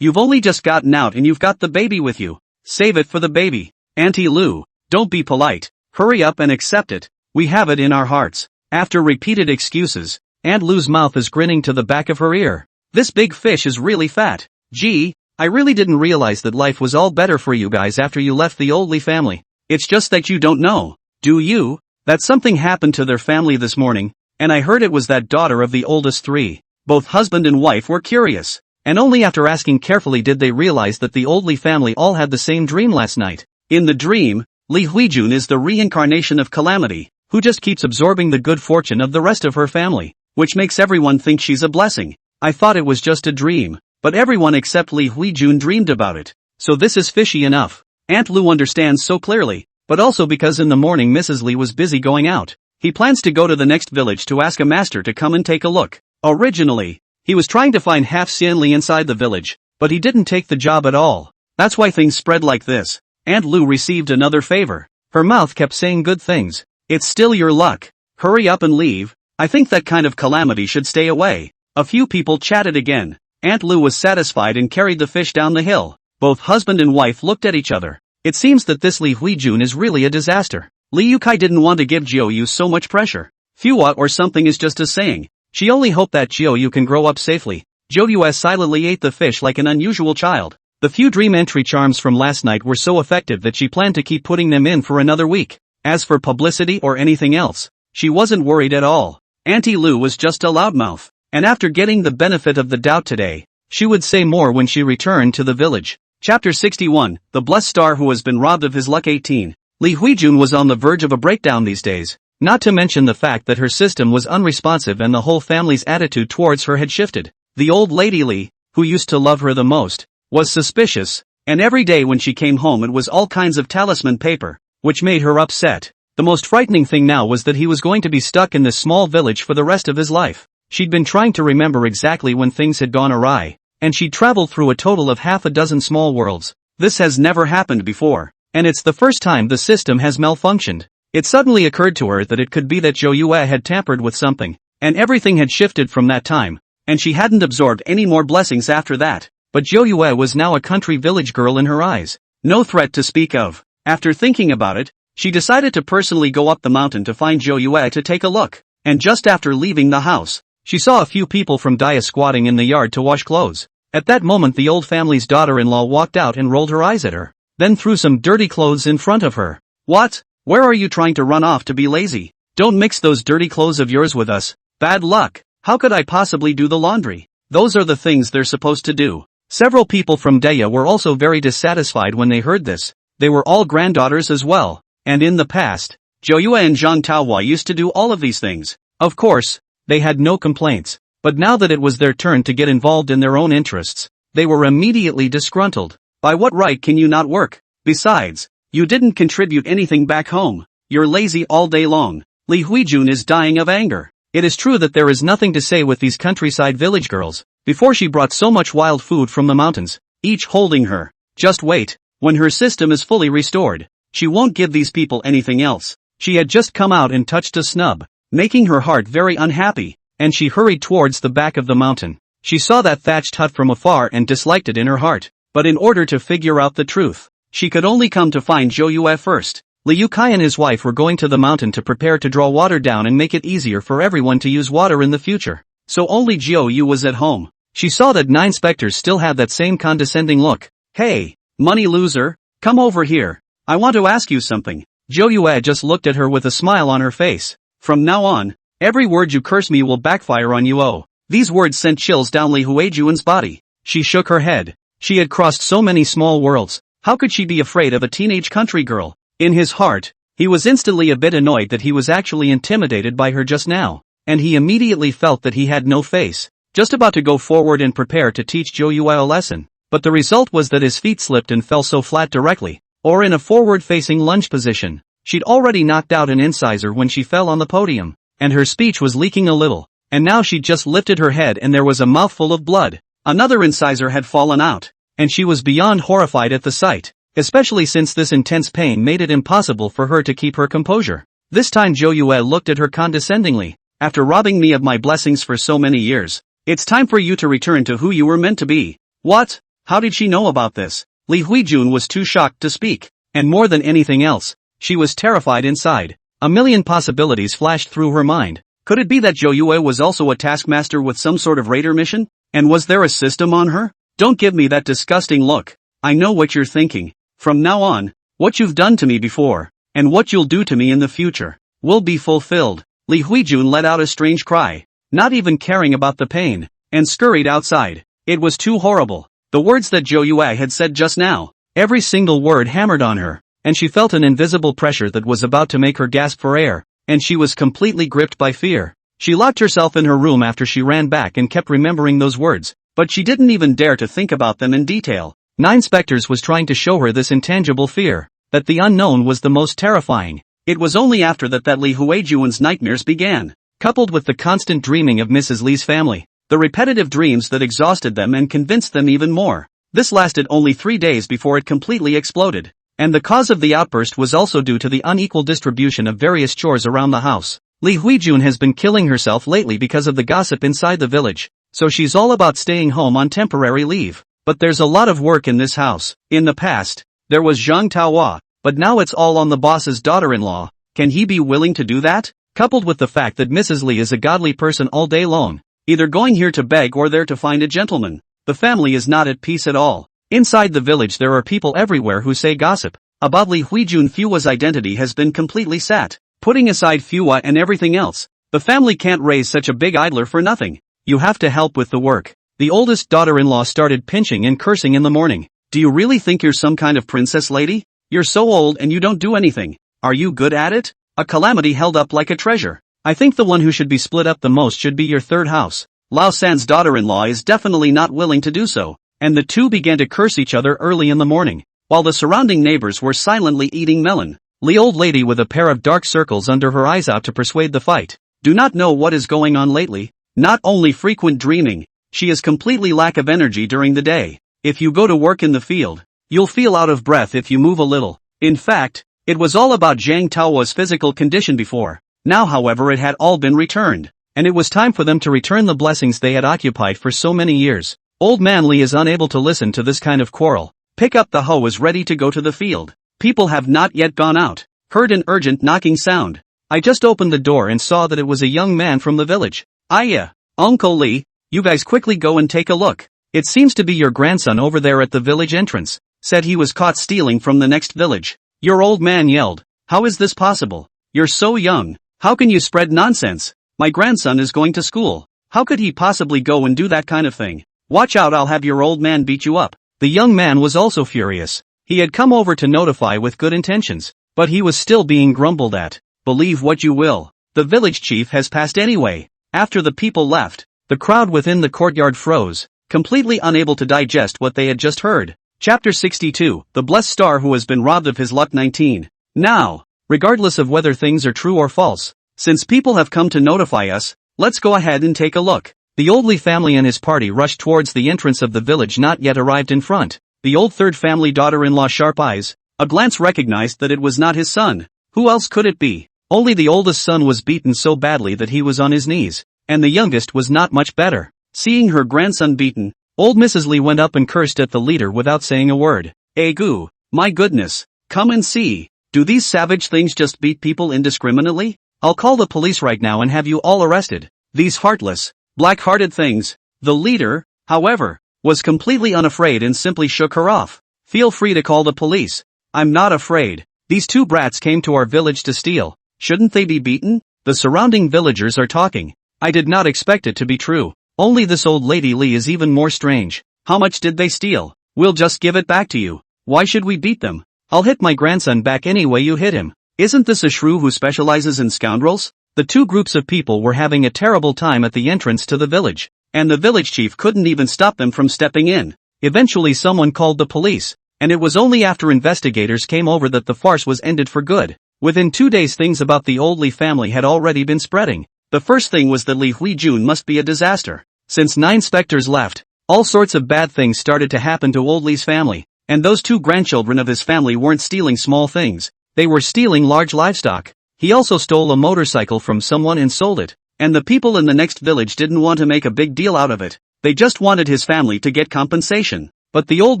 you've only just gotten out and you've got the baby with you. Save it for the baby. Auntie Lu, don't be polite. Hurry up and accept it. We have it in our hearts. After repeated excuses, Aunt Lu's mouth is grinning to the back of her ear. This big fish is really fat. Gee, I really didn't realize that life was all better for you guys after you left the old Li family. It's just that you don't know, do you, that something happened to their family this morning, and I heard it was that daughter of the oldest 3. Both husband and wife were curious, and only after asking carefully did they realize that the old Li family all had the same dream last night. In the dream, Li Huijun is the reincarnation of Calamity, who just keeps absorbing the good fortune of the rest of her family, which makes everyone think she's a blessing. I thought it was just a dream, but everyone except Li Huijun dreamed about it, so this is fishy enough. Aunt Lu understands so clearly, but also because in the morning Mrs. Li was busy going out. He plans to go to the next village to ask a master to come and take a look. Originally, he was trying to find half Xian Li inside the village, but he didn't take the job at all. That's why things spread like this. Aunt Lu received another favor. Her mouth kept saying good things. It's still your luck. Hurry up and leave. I think that kind of calamity should stay away. A few people chatted again. Aunt Lu was satisfied and carried the fish down the hill. Both husband and wife looked at each other. It seems that this Li Huijun is really a disaster. Li Yukai didn't want to give Jiuyu so much pressure. Fua or something is just a saying. She only hoped that Jiuyu can grow up safely. Jiuyu silently ate the fish like an unusual child. The few dream entry charms from last night were so effective that she planned to keep putting them in for another week. As for publicity or anything else, she wasn't worried at all. Auntie Lu was just a loudmouth, and after getting the benefit of the doubt today, she would say more when she returned to the village. Chapter 61, The Blessed Star Who Has Been Robbed of His Luck. 18. Li Huijun was on the verge of a breakdown these days, not to mention the fact that her system was unresponsive and the whole family's attitude towards her had shifted. The old lady Li, who used to love her the most, was suspicious, and every day when she came home it was all kinds of talisman paper, which made her upset. The most frightening thing now was that he was going to be stuck in this small village for the rest of his life. She'd been trying to remember exactly when things had gone awry, and she'd traveled through a total of half a dozen small worlds. This has never happened before, and it's the first time the system has malfunctioned. It suddenly occurred to her that it could be that Zhou Yue had tampered with something, and everything had shifted from that time, and she hadn't absorbed any more blessings after that. But Zhou Yue was now a country village girl in her eyes. No threat to speak of. After thinking about it, she decided to personally go up the mountain to find Zhou Yue to take a look. And just after leaving the house, she saw a few people from Dia squatting in the yard to wash clothes. At that moment the old family's daughter-in-law walked out and rolled her eyes at her, then threw some dirty clothes in front of her. What? Where are you trying to run off to be lazy? Don't mix those dirty clothes of yours with us. Bad luck. How could I possibly do the laundry? Those are the things they're supposed to do. Several people from Deya were also very dissatisfied when they heard this. They were all granddaughters as well, and in the past, Zhou Yue and Zhang Taohua used to do all of these things. Of course, they had no complaints, but now that it was their turn to get involved in their own interests, they were immediately disgruntled. By what right can you not work? Besides, you didn't contribute anything back home. You're lazy all day long. Li Huijun is dying of anger. It is true that there is nothing to say with these countryside village girls. Before she brought so much wild food from the mountains, each holding her. Just wait, when her system is fully restored, she won't give these people anything else. She had just come out and touched a snub, making her heart very unhappy, and she hurried towards the back of the mountain. She saw that thatched hut from afar and disliked it in her heart, but in order to figure out the truth, she could only come to find Zhou Yue first. Li Yukai and his wife were going to the mountain to prepare to draw water down and make it easier for everyone to use water in the future. So only Zhou Yu was at home. She saw that 9 specters still had that same condescending look. Hey, money loser, come over here. I want to ask you something. Zhou Yue just looked at her with a smile on her face. From now on, Every word you curse me will backfire on you. Oh. These words sent chills down Li Huijun's body. She shook her head. She had crossed so many small worlds. How could she be afraid of a teenage country girl? In his heart, he was instantly a bit annoyed that he was actually intimidated by her just now, and he immediately felt that he had no face. Just about to go forward and prepare to teach Zhou Yue a lesson, but the result was that his feet slipped and fell so flat directly, or in a forward-facing lunge position. She'd already knocked out an incisor when she fell on the podium, and her speech was leaking a little, and now she just lifted her head and there was a mouthful of blood. Another incisor had fallen out, and she was beyond horrified at the sight, especially since this intense pain made it impossible for her to keep her composure. This time Zhou Yue looked at her condescendingly. After robbing me of my blessings for so many years, it's time for you to return to who you were meant to be. What? How did she know about this? Li Huijun was too shocked to speak, and more than anything else, she was terrified inside. A million possibilities flashed through her mind. Could it be that Zhou Yue was also a taskmaster with some sort of raider mission? And was there a system on her? Don't give me that disgusting look. I know what you're thinking. From now on, what you've done to me before, and what you'll do to me in the future, will be fulfilled. Li Huijun let out a strange cry, not even caring about the pain, and scurried outside. It was too horrible. The words that Zhou Yue had said just now, every single word hammered on her, and she felt an invisible pressure that was about to make her gasp for air, and she was completely gripped by fear. She locked herself in her room after she ran back and kept remembering those words, but she didn't even dare to think about them in detail. Nine Spectres was trying to show her this intangible fear, that the unknown was the most terrifying. It was only after that Li Huijun's nightmares began, coupled with the constant dreaming of Mrs. Li's family, the repetitive dreams that exhausted them and convinced them even more. This lasted only 3 days before it completely exploded, and the cause of the outburst was also due to the unequal distribution of various chores around the house. Li Huijun has been killing herself lately because of the gossip inside the village, so she's all about staying home on temporary leave. But there's a lot of work in this house. In the past, there was Zhang Taohua, but now it's all on the boss's daughter-in-law. Can he be willing to do that? Coupled with the fact that Mrs. Li is a godly person all day long, either going here to beg or there to find a gentleman, the family is not at peace at all. Inside the village there are people everywhere who say gossip. Above Li Huijun, Fua's identity has been completely sat. Putting aside Fua and everything else, the family can't raise such a big idler for nothing. You have to help with the work. The oldest daughter-in-law started pinching and cursing in the morning. Do you really think you're some kind of princess lady? You're so old and you don't do anything. Are you good at it? A calamity held up like a treasure. I think the one who should be split up the most should be your third house. Lao San's daughter-in-law is definitely not willing to do so, and the two began to curse each other early in the morning, while the surrounding neighbors were silently eating melon. Li old lady with a pair of dark circles under her eyes out to persuade the fight. Do not know what is going on lately. Not only frequent dreaming, she is completely lack of energy during the day. If you go to work in the field, you'll feel out of breath if you move a little. In fact, it was all about Zhang Taohua's physical condition before. Now however it had all been returned, and it was time for them to return the blessings they had occupied for so many years. Old man Li is unable to listen to this kind of quarrel. Pick up the hoe is ready to go to the field. People have not yet gone out. Heard an urgent knocking sound. I just opened the door and saw that it was a young man from the village. Iya, Uncle Li, you guys quickly go and take a look. It seems to be your grandson over there at the village entrance. Said he was caught stealing from the next village. Your old man yelled. How is this possible? You're so young. How can you spread nonsense? My grandson is going to school. How could he possibly go and do that kind of thing? Watch out, I'll have your old man beat you up. The young man was also furious. He had come over to notify with good intentions, but he was still being grumbled at. Believe what you will, the village chief has passed anyway. After the people left, the crowd within the courtyard froze, completely unable to digest what they had just heard. Chapter 62, The Blessed Star Who Has Been Robbed of His Luck. 19. Now, regardless of whether things are true or false, since people have come to notify us, let's go ahead and take a look. The old Li family and his party rushed towards the entrance of the village not yet arrived in front. The old third family daughter-in-law sharp eyes, a glance recognized that it was not his son. Who else could it be? Only the oldest son was beaten so badly that he was on his knees, and the youngest was not much better. Seeing her grandson beaten, old Mrs. Li went up and cursed at the leader without saying a word. Egu, my goodness, come and see. Do these savage things just beat people indiscriminately? I'll call the police right now and have you all arrested. These heartless, black-hearted things. The leader, however, was completely unafraid and simply shook her off. Feel free to call the police. I'm not afraid. These two brats came to our village to steal. Shouldn't they be beaten? The surrounding villagers are talking. I did not expect it to be true. Only this old lady Lee is even more strange. How much did they steal? We'll just give it back to you. Why should we beat them? I'll hit my grandson back any way you hit him. Isn't this a shrew who specializes in scoundrels? The two groups of people were having a terrible time at the entrance to the village, and the village chief couldn't even stop them from stepping in. Eventually someone called the police, and it was only after investigators came over that the farce was ended for good. Within 2 days things about the old Lee family had already been spreading. The first thing was that Lee Hui-jun must be a disaster. Since 9 specters left, all sorts of bad things started to happen to old Lee's family, and those 2 grandchildren of his family weren't stealing small things, they were stealing large livestock. He also stole a motorcycle from someone and sold it, and the people in the next village didn't want to make a big deal out of it. They just wanted his family to get compensation. But the old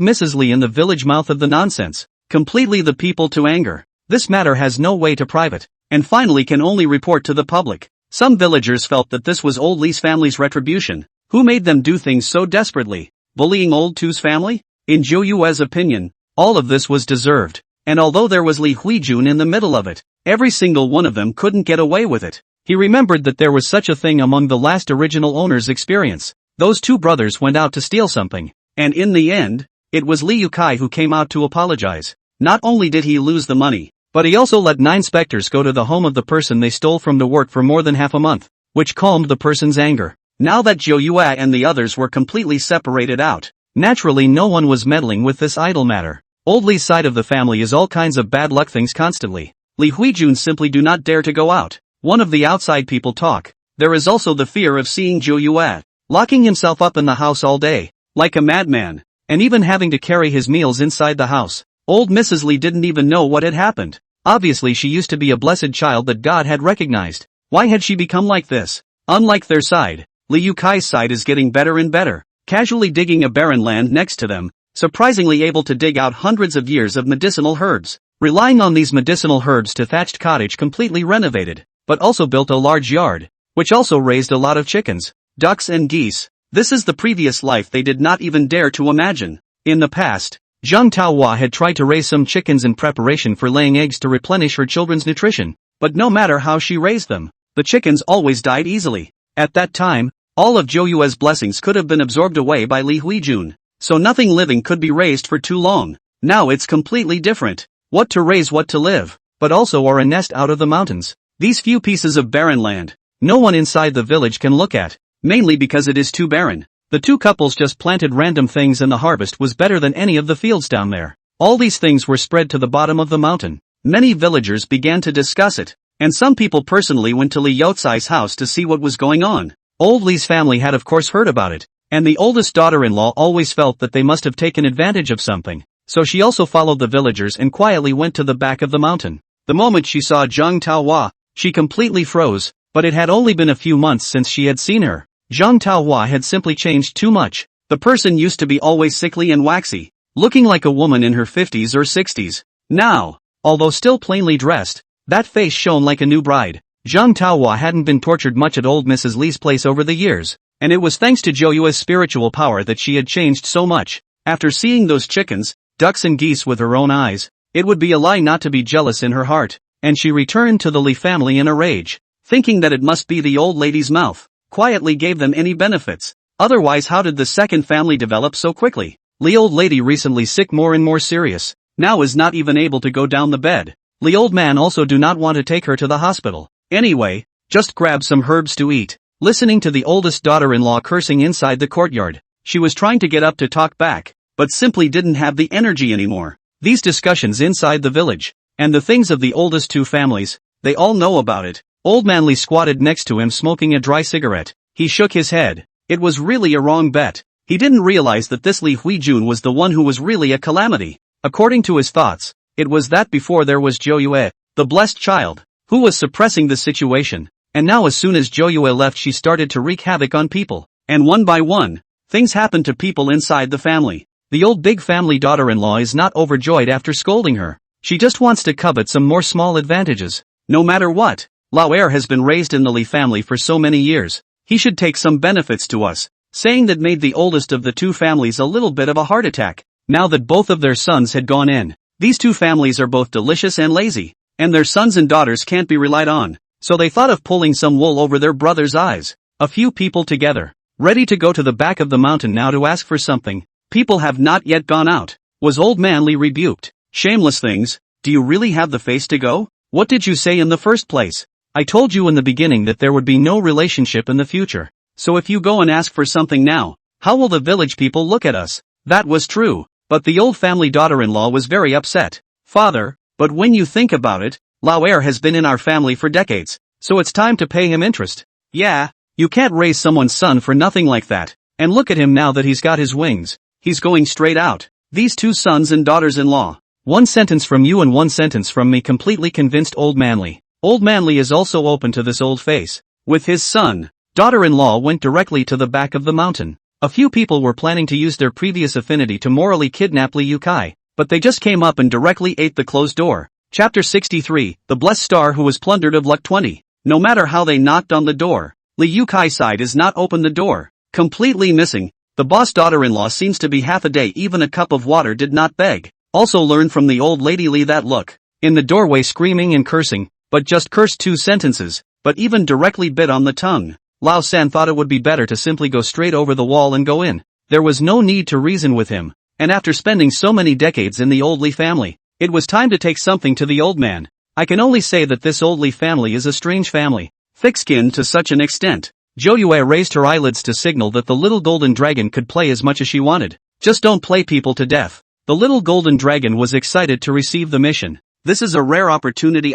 Mrs. Lee in the village mouthed the nonsense, completely the people to anger. This matter has no way to private, and finally can only report to the public. Some villagers felt that this was old Lee's family's retribution. Who made them do things so desperately? Bullying old Tu's family? In Zhou Yue's opinion, all of this was deserved. And although there was Lee Hui-jun in the middle of it, every single one of them couldn't get away with it. He remembered that there was such a thing among the last original owner's experience. Those 2 brothers went out to steal something, and in the end, it was Li Yukai who came out to apologize. Not only did he lose the money, but he also let 9 specters go to the home of the person they stole from to work for more than half a month, which calmed the person's anger. Now that Zhou Yue and the others were completely separated out, naturally no one was meddling with this idle matter. Old Lee's side of the family is all kinds of bad luck things constantly. Li Hui-jun simply do not dare to go out. One of the outside people talk. There is also the fear of seeing Zhou Yue, locking himself up in the house all day, like a madman, and even having to carry his meals inside the house. Old Mrs. Lee didn't even know what had happened. Obviously she used to be a blessed child that God had recognized. Why had she become like this? Unlike their side, Li Yukai's side is getting better and better, casually digging a barren land next to them, surprisingly able to dig out hundreds of years of medicinal herbs, relying on these medicinal herbs to thatched cottage completely renovated, but also built a large yard, which also raised a lot of chickens, ducks and geese. This is the previous life they did not even dare to imagine. In the past, Zhang Taohua had tried to raise some chickens in preparation for laying eggs to replenish her children's nutrition, but no matter how she raised them, the chickens always died easily. At that time, all of Zhou Yue's blessings could have been absorbed away by Li Hui-jun, so nothing living could be raised for too long. Now it's completely different. What to raise, what to live, but also are a nest out of the mountains. These few pieces of barren land, no one inside the village can look at, mainly because it is too barren. The 2 couples just planted random things and the harvest was better than any of the fields down there. All these things were spread to the bottom of the mountain. Many villagers began to discuss it, and some people personally went to Li Youcai's house to see what was going on. Old Li's family had of course heard about it, and the oldest daughter-in-law always felt that they must have taken advantage of something, so she also followed the villagers and quietly went to the back of the mountain. The moment she saw Zhang Taohua, she completely froze, but it had only been a few months since she had seen her. Zhang Taohua had simply changed too much. The person used to be always sickly and waxy, looking like a woman in her 50s or 60s. Now, although still plainly dressed, that face shone like a new bride. Zhang Taohua hadn't been tortured much at old Mrs. Li's place over the years, and it was thanks to Zhou Yue's spiritual power that she had changed so much. After seeing those chickens, ducks and geese with her own eyes, it would be a lie not to be jealous in her heart, and she returned to the Li family in a rage, thinking that it must be the old lady's mouth quietly gave them any benefits. Otherwise how did the second family develop so quickly? Li old lady recently sick more and more serious, now is not even able to go down the bed. Li old man also do not want to take her to the hospital. Anyway, just grab some herbs to eat. Listening to the oldest daughter-in-law cursing inside the courtyard, she was trying to get up to talk back, but simply didn't have the energy anymore. These discussions inside the village, and the things of the oldest 2 families, they all know about it. Old man Li squatted next to him smoking a dry cigarette. He shook his head. It was really a wrong bet. He didn't realize that this Li Hui-jun was the one who was really a calamity. According to his thoughts, it was that before there was Zhou Yue, the blessed child, who was suppressing the situation, and now as soon as Zhou Yue left she started to wreak havoc on people, and one by one, things happened to people inside the family. The old big family daughter-in-law is not overjoyed after scolding her. She just wants to covet some more small advantages. No matter what, Lao Heir has been raised in the Li family for so many years. He should take some benefits to us, saying that made the oldest of the 2 families a little bit of a heart attack. Now that both of their sons had gone in, these 2 families are both delicious and lazy, and their sons and daughters can't be relied on. so they thought of pulling some wool over their brother's eyes. A few people together, ready to go to the back of the mountain now to ask for something. People have not yet gone out. Was Old Manly rebuked? Shameless things, do you really have the face to go? What did you say in the first place? I told you in the beginning that there would be no relationship in the future. So if you go and ask for something now, how will the village people look at us? That was true, but the old family daughter-in-law was very upset. Father, but when you think about it, Lao Er has been in our family for decades, so it's time to pay him interest. Yeah, you can't raise someone's son for nothing like that. And look at him now that he's got his wings. He's going straight out. These two sons and daughters-in-law. One sentence from you and one sentence from me completely convinced Old Manly. Old Manly is also open to this old face. With his son, daughter-in-law went directly to the back of the mountain. A few people were planning to use their previous affinity to morally kidnap Li Yukai, but they just came up and directly ate the closed door. Chapter 63, The Blessed Star Who Was Plundered of Luck 20. No matter how they knocked on the door, Li Yukai's side is not open the door. Completely missing. The boss daughter-in-law seems to be half a day even a cup of water did not beg. Also learned from the old lady Li that look. In the doorway screaming and cursing, but just cursed 2 sentences, but even directly bit on the tongue. Lao San thought it would be better to simply go straight over the wall and go in. There was no need to reason with him, and after spending so many decades in the old Li family, it was time to take something to the old man. I can only say that this old Li family is a strange family, thick-skinned to such an extent. Zhou Yue raised her eyelids to signal that the little golden dragon could play as much as she wanted. Just don't play people to death. The little golden dragon was excited to receive the mission. This is a rare opportunity.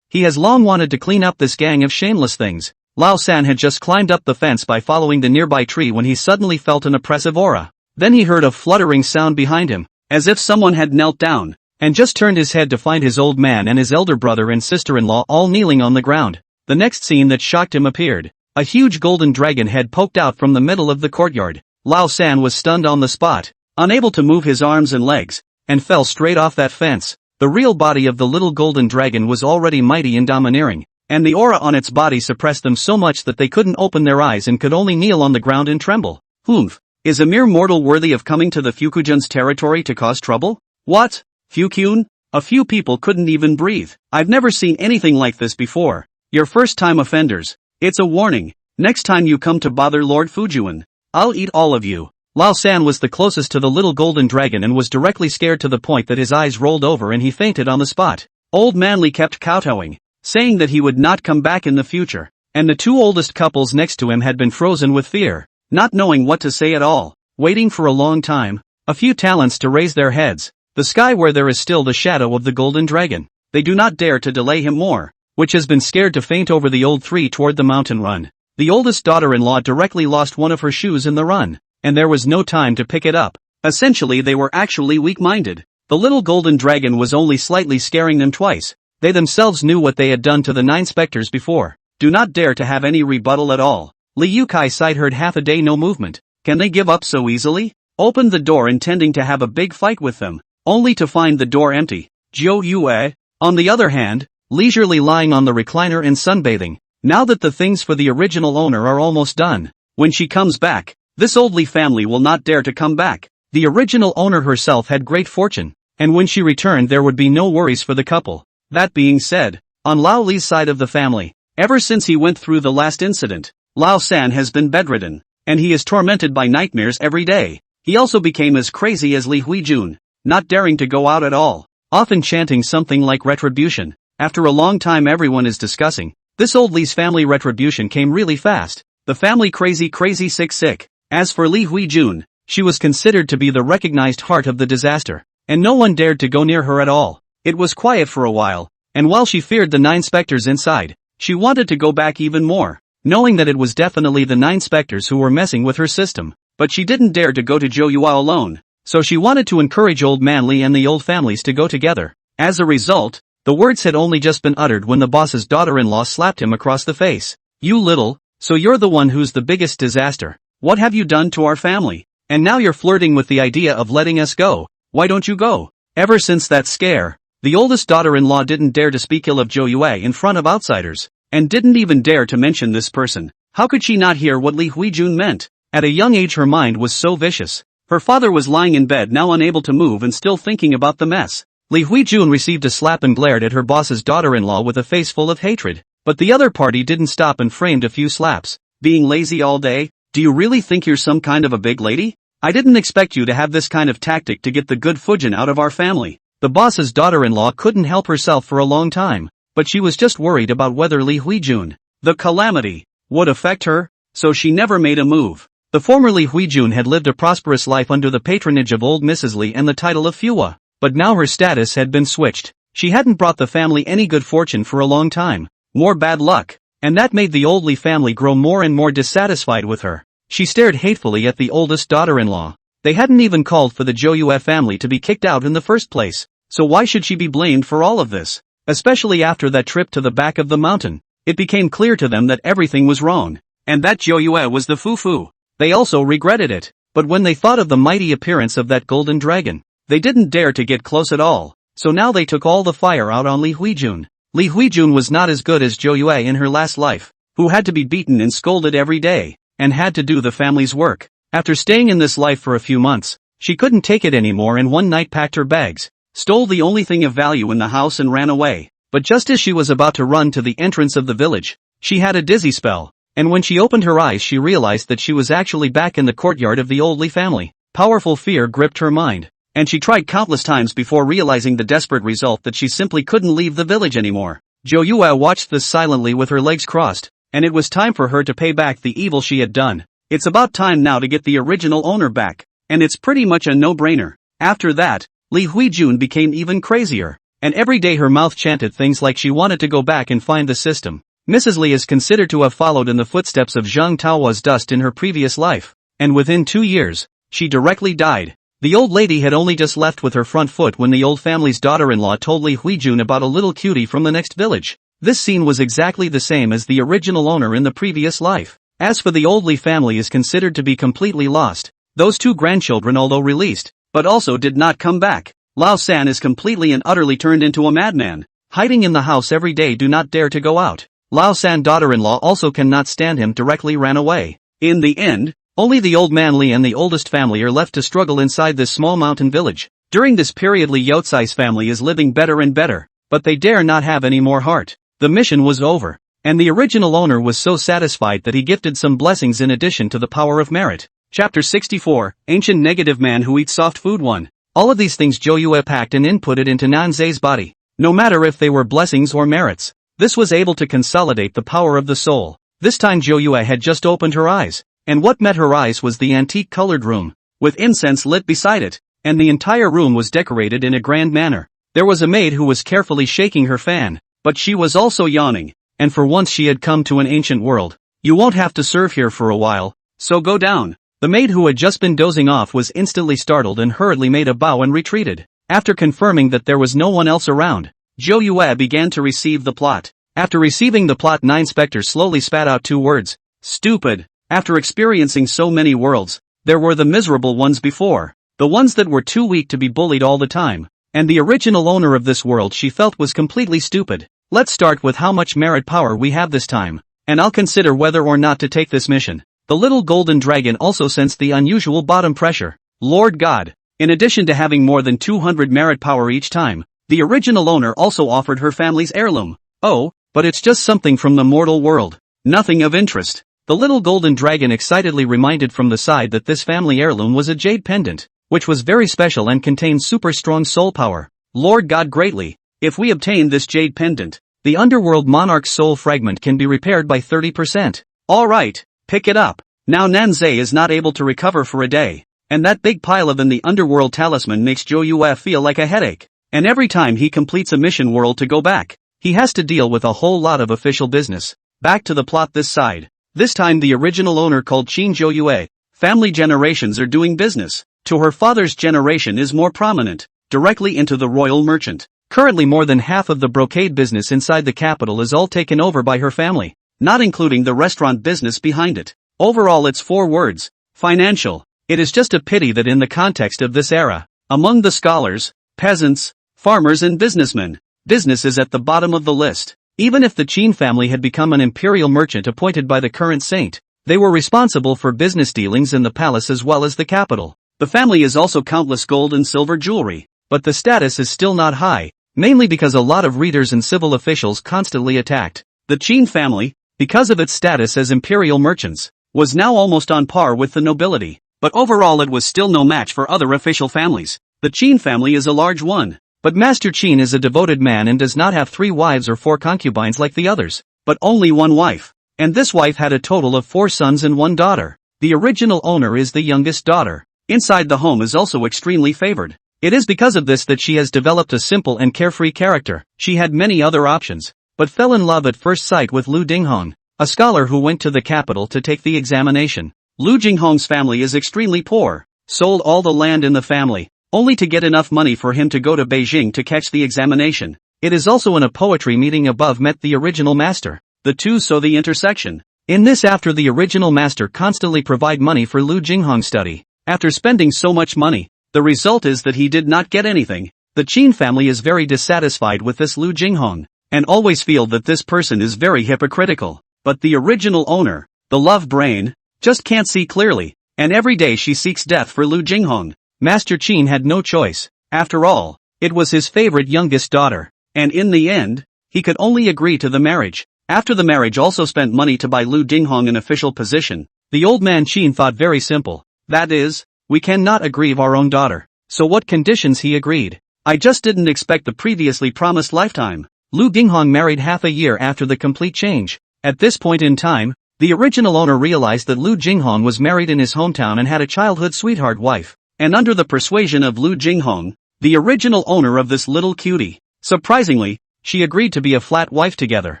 He has long wanted to clean up this gang of shameless things. Lao San had just climbed up the fence by following the nearby tree when he suddenly felt an oppressive aura. Then he heard a fluttering sound behind him, as if someone had knelt down, and just turned his head to find his old man and his elder brother and sister-in-law all kneeling on the ground. The next scene that shocked him appeared. A huge golden dragon head poked out from the middle of the courtyard. Lao San was stunned on the spot, unable to move his arms and legs, and fell straight off that fence. The real body of the little golden dragon was already mighty and domineering, and the aura on its body suppressed them so much that they couldn't open their eyes and could only kneel on the ground and tremble. Humph. Is a mere mortal worthy of coming to the Fukujun's territory to cause trouble? What? Fukun? A few people couldn't even breathe. I've never seen anything like this before. You're first-time offenders. It's a warning. Next time you come to bother Lord Fujun, I'll eat all of you. Lao San was the closest to the little golden dragon and was directly scared to the point that his eyes rolled over and he fainted on the spot. Old Manly kept kowtowing, saying that he would not come back in the future, and the 2 oldest couples next to him had been frozen with fear, not knowing what to say at all, waiting for a long time, a few talents to raise their heads, the sky where there is still the shadow of the golden dragon. They do not dare to delay him more, which has been scared to faint over the old 3 toward the mountain run. The oldest daughter-in-law directly lost one of her shoes in the run, and there was no time to pick it up. Essentially they were actually weak-minded. The little golden dragon was only slightly scaring them twice. They themselves knew what they had done to the 9 specters before. Do not dare to have any rebuttal at all. Li Yukai side heard half a day no movement. Can they give up so easily? Opened the door intending to have a big fight with them, only to find the door empty. Zhou Yue, on the other hand, leisurely lying on the recliner and sunbathing, now that the things for the original owner are almost done. When she comes back, this old Li family will not dare to come back. The original owner herself had great fortune, and when she returned there would be no worries for the couple. That being said, on Lao Li's side of the family, ever since he went through the last incident, Lao San has been bedridden, and he is tormented by nightmares every day. He also became as crazy as Li Huijun, not daring to go out at all, often chanting something like retribution. After a long time everyone is discussing, this old Li's family retribution came really fast. The family crazy sick. As for Li Huijun, she was considered to be the recognized heart of the disaster, and no one dared to go near her at all. It was quiet for a while, and while she feared the 9 specters inside, she wanted to go back even more, knowing that it was definitely the 9 specters who were messing with her system. But she didn't dare to go to Zhou Yue alone, so she wanted to encourage Old Manly and the old families to go together. As a result, the words had only just been uttered when the boss's daughter-in-law slapped him across the face. You little, so you're the one who's the biggest disaster. What have you done to our family? And now you're flirting with the idea of letting us go. Why don't you go? Ever since that scare, the oldest daughter-in-law didn't dare to speak ill of Zhou Yue in front of outsiders, and didn't even dare to mention this person. How could she not hear what Li Huijun meant? At a young age her mind was so vicious. Her father was lying in bed now unable to move and still thinking about the mess. Li Huijun received a slap and glared at her boss's daughter-in-law with a face full of hatred. But the other party didn't stop and framed a few slaps. Being lazy all day? Do you really think you're some kind of a big lady? I didn't expect you to have this kind of tactic to get the good fujin out of our family. The boss's daughter-in-law couldn't help herself for a long time, but she was just worried about whether Li Huijun, the calamity, would affect her, so she never made a move. The former Li Huijun had lived a prosperous life under the patronage of old Mrs. Li and the title of Fua, but now her status had been switched. She hadn't brought the family any good fortune for a long time, more bad luck, and that made the old Li family grow more and more dissatisfied with her. She stared hatefully at the oldest daughter-in-law. They hadn't even called for the Zhou Yue family to be kicked out in the first place, so why should she be blamed for all of this? Especially after that trip to the back of the mountain, it became clear to them that everything was wrong, and that Zhou Yue was the fufu. They also regretted it, but when they thought of the mighty appearance of that golden dragon, they didn't dare to get close at all, so now they took all the fire out on Li Huijun. Li Huijun was not as good as Zhou Yue in her last life, who had to be beaten and scolded every day, and had to do the family's work. After staying in this life for a few months, she couldn't take it anymore and one night packed her bags, stole the only thing of value in the house and ran away. But just as she was about to run to the entrance of the village, she had a dizzy spell, and when she opened her eyes she realized that she was actually back in the courtyard of the old Li family. Powerful fear gripped her mind, and she tried countless times before realizing the desperate result that she simply couldn't leave the village anymore. Zhou Yue watched this silently with her legs crossed, and it was time for her to pay back the evil she had done. It's about time now to get the original owner back, and it's pretty much a no-brainer. After that, Li Huijun became even crazier, and every day her mouth chanted things like she wanted to go back and find the system. Mrs. Li is considered to have followed in the footsteps of Zhang Tao's dust in her previous life, and within 2 years, she directly died. The old lady had only just left with her front foot when the old family's daughter-in-law told Li Huijun about a little cutie from the next village. This scene was exactly the same as the original owner in the previous life. As for the old Li family is considered to be completely lost. Those 2 grandchildren although released, but also did not come back. Lao San is completely and utterly turned into a madman, hiding in the house every day, do not dare to go out. Lao San daughter-in-law also cannot stand him, directly ran away. In the end, only the old man Li and the oldest family are left to struggle inside this small mountain village. During this period Li Youtsai's family is living better and better, but they dare not have any more heart. The mission was over, and the original owner was so satisfied that he gifted some blessings in addition to the power of merit. Chapter 64, Ancient Negative Man Who Eats Soft Food 1. All of these things Zhou Yue packed and inputted into Nanzai's body, no matter if they were blessings or merits. This was able to consolidate the power of the soul. This time Zhou Yue had just opened her eyes, and what met her eyes was the antique-colored room, with incense lit beside it, and the entire room was decorated in a grand manner. There was a maid who was carefully shaking her fan, but she was also yawning, and for once she had come to an ancient world. You won't have to serve here for a while, so go down. The maid who had just been dozing off was instantly startled and hurriedly made a bow and retreated. After confirming that there was no one else around, Zhou Yue began to receive the plot. After receiving the plot, Inspector slowly spat out 2 words. Stupid. After experiencing so many worlds, there were the miserable ones before, the ones that were too weak to be bullied all the time, and the original owner of this world she felt was completely stupid. Let's start with how much merit power we have this time, and I'll consider whether or not to take this mission. The little golden dragon also sensed the unusual bottom pressure. Lord God, in addition to having more than 200 merit power each time, the original owner also offered her family's heirloom. Oh, but it's just something from the mortal world. Nothing of interest. The little golden dragon excitedly reminded from the side that this family heirloom was a jade pendant, which was very special and contained super strong soul power. Lord God, greatly. If we obtain this jade pendant, the underworld monarch's soul fragment can be repaired by 30%. Alright, pick it up. Now Nanzai is not able to recover for a day, and that big pile of the underworld talisman makes Zhou Yue feel like a headache. And every time he completes a mission world to go back, he has to deal with a whole lot of official business. Back to the plot this side. This time the original owner called Qin Zhou Yue. Family generations are doing business. To her father's generation is more prominent, directly into the royal merchant. Currently more than half of the brocade business inside the capital is all taken over by her family, not including the restaurant business behind it. Overall it's 4 words. Financial. It is just a pity that in the context of this era, among the scholars, peasants, farmers and businessmen, business is at the bottom of the list. Even if the Qin family had become an imperial merchant appointed by the current saint, they were responsible for business dealings in the palace as well as the capital. The family is also countless gold and silver jewelry, but the status is still not high, mainly because a lot of readers and civil officials constantly attacked. The Qin family, because of its status as imperial merchants, was now almost on par with the nobility, but overall it was still no match for other official families. The Qin family is a large one, but Master Qin is a devoted man and does not have 3 wives or 4 concubines like the others, but only 1 wife, and this wife had a total of 4 sons and 1 daughter. The original owner is the youngest daughter. Inside the home is also extremely favored. It is because of this that she has developed a simple and carefree character. She had many other options, but fell in love at first sight with Lu Dinghong, a scholar who went to the capital to take the examination. Lu Jinghong's family is extremely poor, sold all the land in the family, only to get enough money for him to go to Beijing to catch the examination. It is also in a poetry meeting above met the original master. The two saw the intersection. In this after the original master constantly provide money for Lu Jinghong study. After spending so much money, the result is that he did not get anything. The Qin family is very dissatisfied with this Lu Jinghong, and always feel that this person is very hypocritical. But the original owner, the love brain, just can't see clearly, and every day she seeks death for Lu Jinghong. Master Qin had no choice. After all, it was his favorite youngest daughter, and in the end, he could only agree to the marriage. After the marriage also spent money to buy Lu Dinghong an official position. The old man Qin thought very simple, that is, we cannot aggrieve our own daughter. So what conditions he agreed? I just didn't expect the previously promised lifetime. Lu Dinghong married half a year after the complete change. At this point in time, the original owner realized that Lu Jinghong was married in his hometown and had a childhood sweetheart wife. And under the persuasion of Lu Jinghong, the original owner of this little cutie, surprisingly, she agreed to be a flat wife together.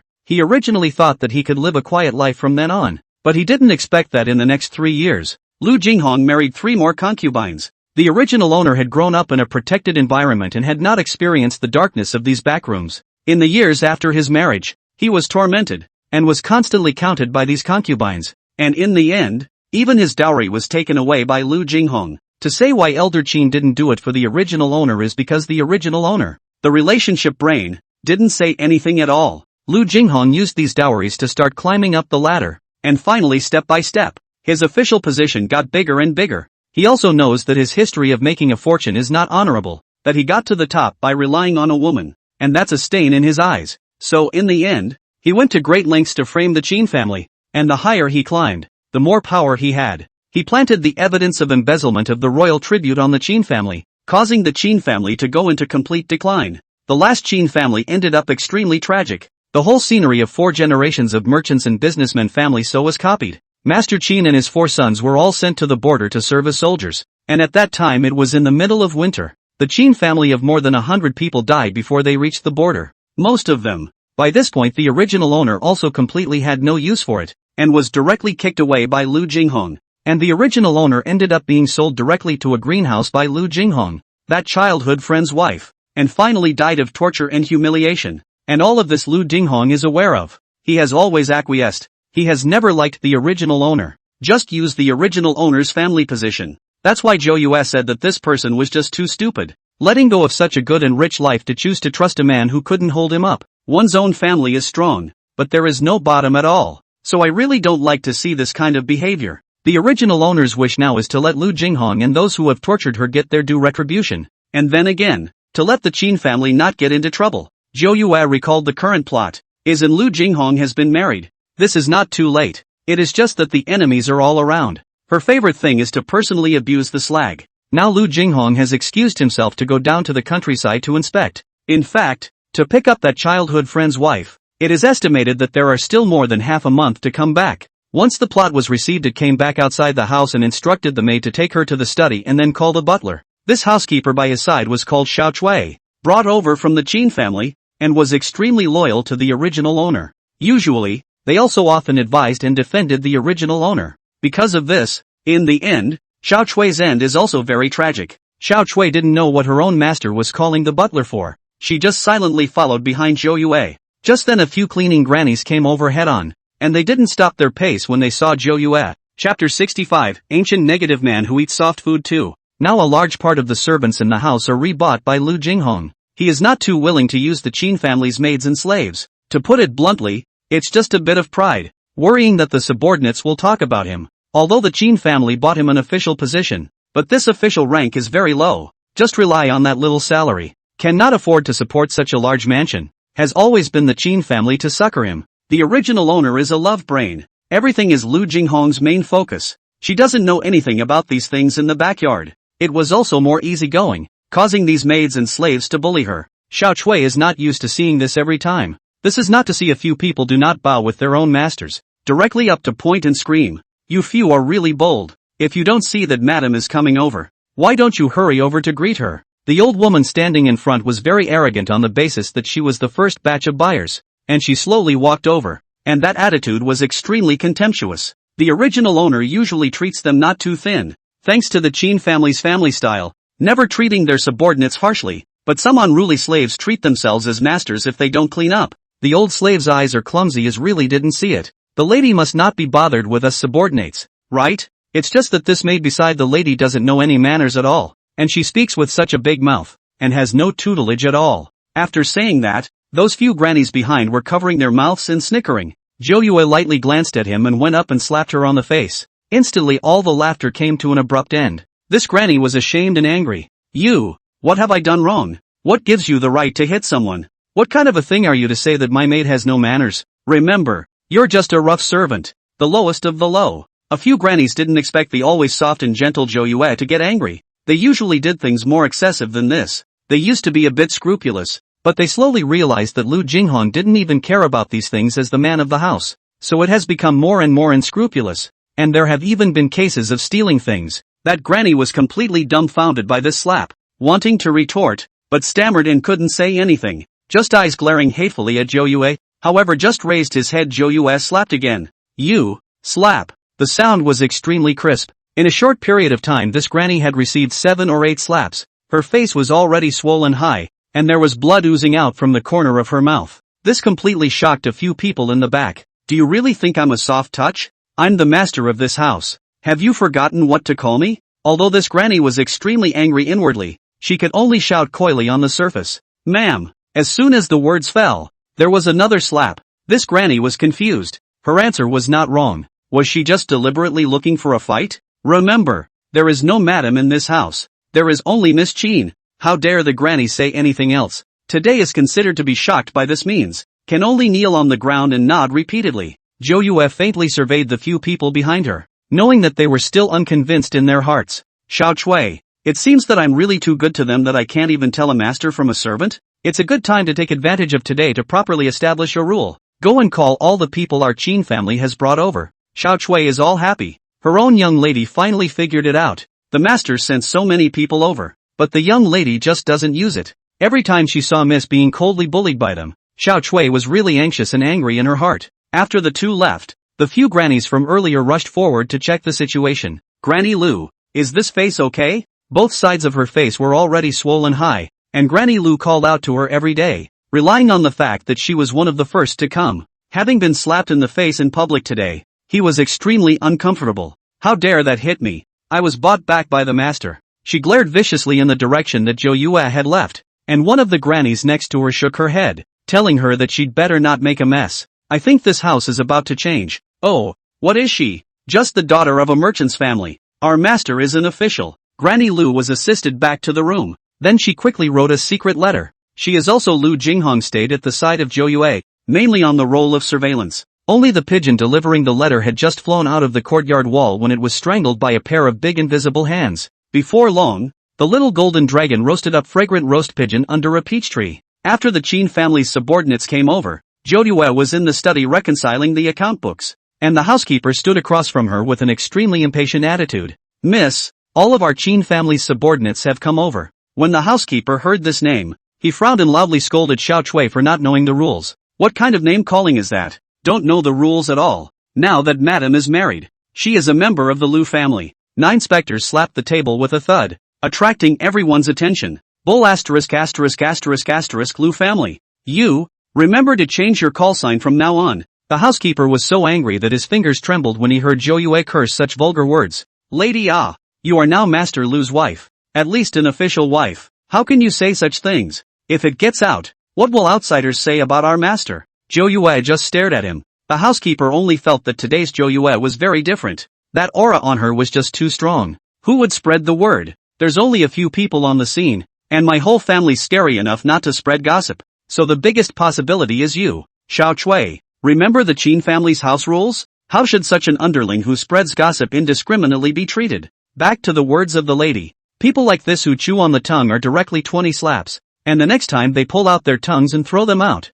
He originally thought that he could live a quiet life from then on, but he didn't expect that in the next 3 years, Lu Jinghong married 3 more concubines. The original owner had grown up in a protected environment and had not experienced the darkness of these backrooms. In the years after his marriage, he was tormented, and was constantly counted by these concubines, and in the end, even his dowry was taken away by Lu Jinghong. To say why Elder Qin didn't do it for the original owner is because the original owner, the relationship brain, didn't say anything at all. Lu Jinghong used these dowries to start climbing up the ladder, and finally step by step, his official position got bigger and bigger. He also knows that his history of making a fortune is not honorable, that he got to the top by relying on a woman, and that's a stain in his eyes. So in the end, he went to great lengths to frame the Qin family, and the higher he climbed, the more power he had. He planted the evidence of embezzlement of the royal tribute on the Qin family, causing the Qin family to go into complete decline. The last Qin family ended up extremely tragic. The whole scenery of 4 generations of merchants and businessmen family so was copied. Master Qin and his 4 sons were all sent to the border to serve as soldiers, and at that time it was in the middle of winter. The Qin family of more than 100 people died before they reached the border. Most of them. By this point the original owner also completely had no use for it, and was directly kicked away by Lu Jinghong. And the original owner ended up being sold directly to a greenhouse by Lu Jinghong, that childhood friend's wife, and finally died of torture and humiliation. And all of this Lu Dinghong is aware of. He has always acquiesced. He has never liked the original owner. Just used the original owner's family position. That's why Zhou Yue said that this person was just too stupid, letting go of such a good and rich life to choose to trust a man who couldn't hold him up. One's own family is strong, but there is no bottom at all. So I really don't like to see this kind of behavior. The original owner's wish now is to let Lu Jinghong and those who have tortured her get their due retribution. And then again, to let the Qin family not get into trouble. Zhou Yue recalled the current plot is in Lu Jinghong has been married. This is not too late. It is just that the enemies are all around. Her favorite thing is to personally abuse the slag. Now Lu Jinghong has excused himself to go down to the countryside to inspect. In fact, to pick up that childhood friend's wife. It is estimated that there are still more than half a month to come back. Once the plot was received it came back outside the house and instructed the maid to take her to the study and then call the butler. This housekeeper by his side was called Xiao Chui, brought over from the Qin family, and was extremely loyal to the original owner. Usually, they also often advised and defended the original owner. Because of this, in the end, Xiao Chui's end is also very tragic. Xiao Chui didn't know what her own master was calling the butler for. She just silently followed behind Zhou Yue. Just then a few cleaning grannies came over head-on, and they didn't stop their pace when they saw Zhou Yue. Chapter 65, Ancient Negative Man Who Eats Soft Food Too. Now a large part of the servants in the house are rebought by Lu Jinghong. He is not too willing to use the Qin family's maids and slaves. To put it bluntly, it's just a bit of pride, worrying that the subordinates will talk about him. Although the Qin family bought him an official position, but this official rank is very low. Just rely on that little salary. Cannot afford to support such a large mansion. Has always been the Qin family to succor him. The original owner is a love brain. Everything is Lu Jinghong's main focus. She doesn't know anything about these things in the backyard. It was also more easygoing, causing these maids and slaves to bully her. Xiao Chui is not used to seeing this every time. This is not to see a few people do not bow with their own masters, directly up to point and scream. You few are really bold. If you don't see that madam is coming over, why don't you hurry over to greet her? The old woman standing in front was very arrogant on the basis that she was the first batch of buyers, and she slowly walked over, and that attitude was extremely contemptuous. The original owner usually treats them not too thin, thanks to the Qin family's family style, never treating their subordinates harshly, but some unruly slaves treat themselves as masters if they don't clean up. The old slave's eyes are clumsy as really didn't see it. The lady must not be bothered with us subordinates, right? It's just that this maid beside the lady doesn't know any manners at all, and she speaks with such a big mouth, and has no tutelage at all. After saying that, those few grannies behind were covering their mouths and snickering. Zhou Yue lightly glanced at him and went up and slapped her on the face. Instantly all the laughter came to an abrupt end. This granny was ashamed and angry. You, what have I done wrong? What gives you the right to hit someone? What kind of a thing are you to say that my maid has no manners? Remember, you're just a rough servant, the lowest of the low. A few grannies didn't expect the always soft and gentle Zhou Yue to get angry. They usually did things more excessive than this. They used to be a bit scrupulous, but they slowly realized that Lu Jinghong didn't even care about these things as the man of the house. So it has become more and more unscrupulous, and there have even been cases of stealing things. That granny was completely dumbfounded by this slap, wanting to retort, but stammered and couldn't say anything, just eyes glaring hatefully at Zhou Yue. However, just raised his head, Zhou Yue slapped again. You, slap. The sound was extremely crisp. In a short period of time this granny had received 7 or 8 slaps. Her face was already swollen high, and there was blood oozing out from the corner of her mouth. This completely shocked a few people in the back. Do you really think I'm a soft touch? I'm the master of this house. Have you forgotten what to call me? Although this granny was extremely angry inwardly, she could only shout coyly on the surface. Ma'am. As soon as the words fell, there was another slap. This granny was confused. Her answer was not wrong. Was she just deliberately looking for a fight? Remember, there is no madam in this house. There is only Miss Qin. How dare the granny say anything else? Today is considered to be shocked by this means. Can only kneel on the ground and nod repeatedly. Zhou Yue faintly surveyed the few people behind her, knowing that they were still unconvinced in their hearts. Xiao Chui, it seems that I'm really too good to them that I can't even tell a master from a servant? It's a good time to take advantage of today to properly establish a rule. Go and call all the people our Qin family has brought over. Xiao Chui is all happy. Her own young lady finally figured it out. The master sent so many people over, but the young lady just doesn't use it. Every time she saw Miss being coldly bullied by them, Xiao Chui was really anxious and angry in her heart. After the two left, the few grannies from earlier rushed forward to check the situation. Granny Lu, is this face okay? Both sides of her face were already swollen high, and Granny Lu called out to her every day, relying on the fact that she was one of the first to come. Having been slapped in the face in public today, he was extremely uncomfortable. How dare that hit me? I was bought back by the master. She glared viciously in the direction that Zhou Yue had left, and one of the grannies next to her shook her head, telling her that she'd better not make a mess. I think this house is about to change. Oh, what is she? Just the daughter of a merchant's family. Our master is an official. Granny Lu was assisted back to the room. Then she quickly wrote a secret letter. She is also Lu Jinghong stayed at the side of Zhou Yue, mainly on the role of surveillance. Only the pigeon delivering the letter had just flown out of the courtyard wall when it was strangled by a pair of big invisible hands. Before long, the little golden dragon roasted up fragrant roast pigeon under a peach tree. After the Qin family's subordinates came over, Zhou Yue was in the study reconciling the account books, and the housekeeper stood across from her with an extremely impatient attitude. Miss, all of our Qin family's subordinates have come over. When the housekeeper heard this name, he frowned and loudly scolded Xiao Chui for not knowing the rules. What kind of name calling is that? Don't know the rules at all. Now that madam is married, she is a member of the Lu family. 9 specters slapped the table with a thud, attracting everyone's attention. Bull asterisk asterisk asterisk asterisk Lu family. You, remember to change your call sign from now on. The housekeeper was so angry that his fingers trembled when he heard Zhou Yue curse such vulgar words. Lady Ah, you are now Master Lu's wife. At least an official wife. How can you say such things? If it gets out, what will outsiders say about our master? Zhou Yue just stared at him. The housekeeper only felt that today's Zhou Yue was very different. That aura on her was just too strong. Who would spread the word? There's only a few people on the scene, and my whole family's scary enough not to spread gossip. So the biggest possibility is you. Xiao Chui, Remember the Qin family's house rules? How should such an underling who spreads gossip indiscriminately be treated? Back to the words of the lady. People like this who chew on the tongue are directly 20 slaps, and the next time they pull out their tongues and throw them out.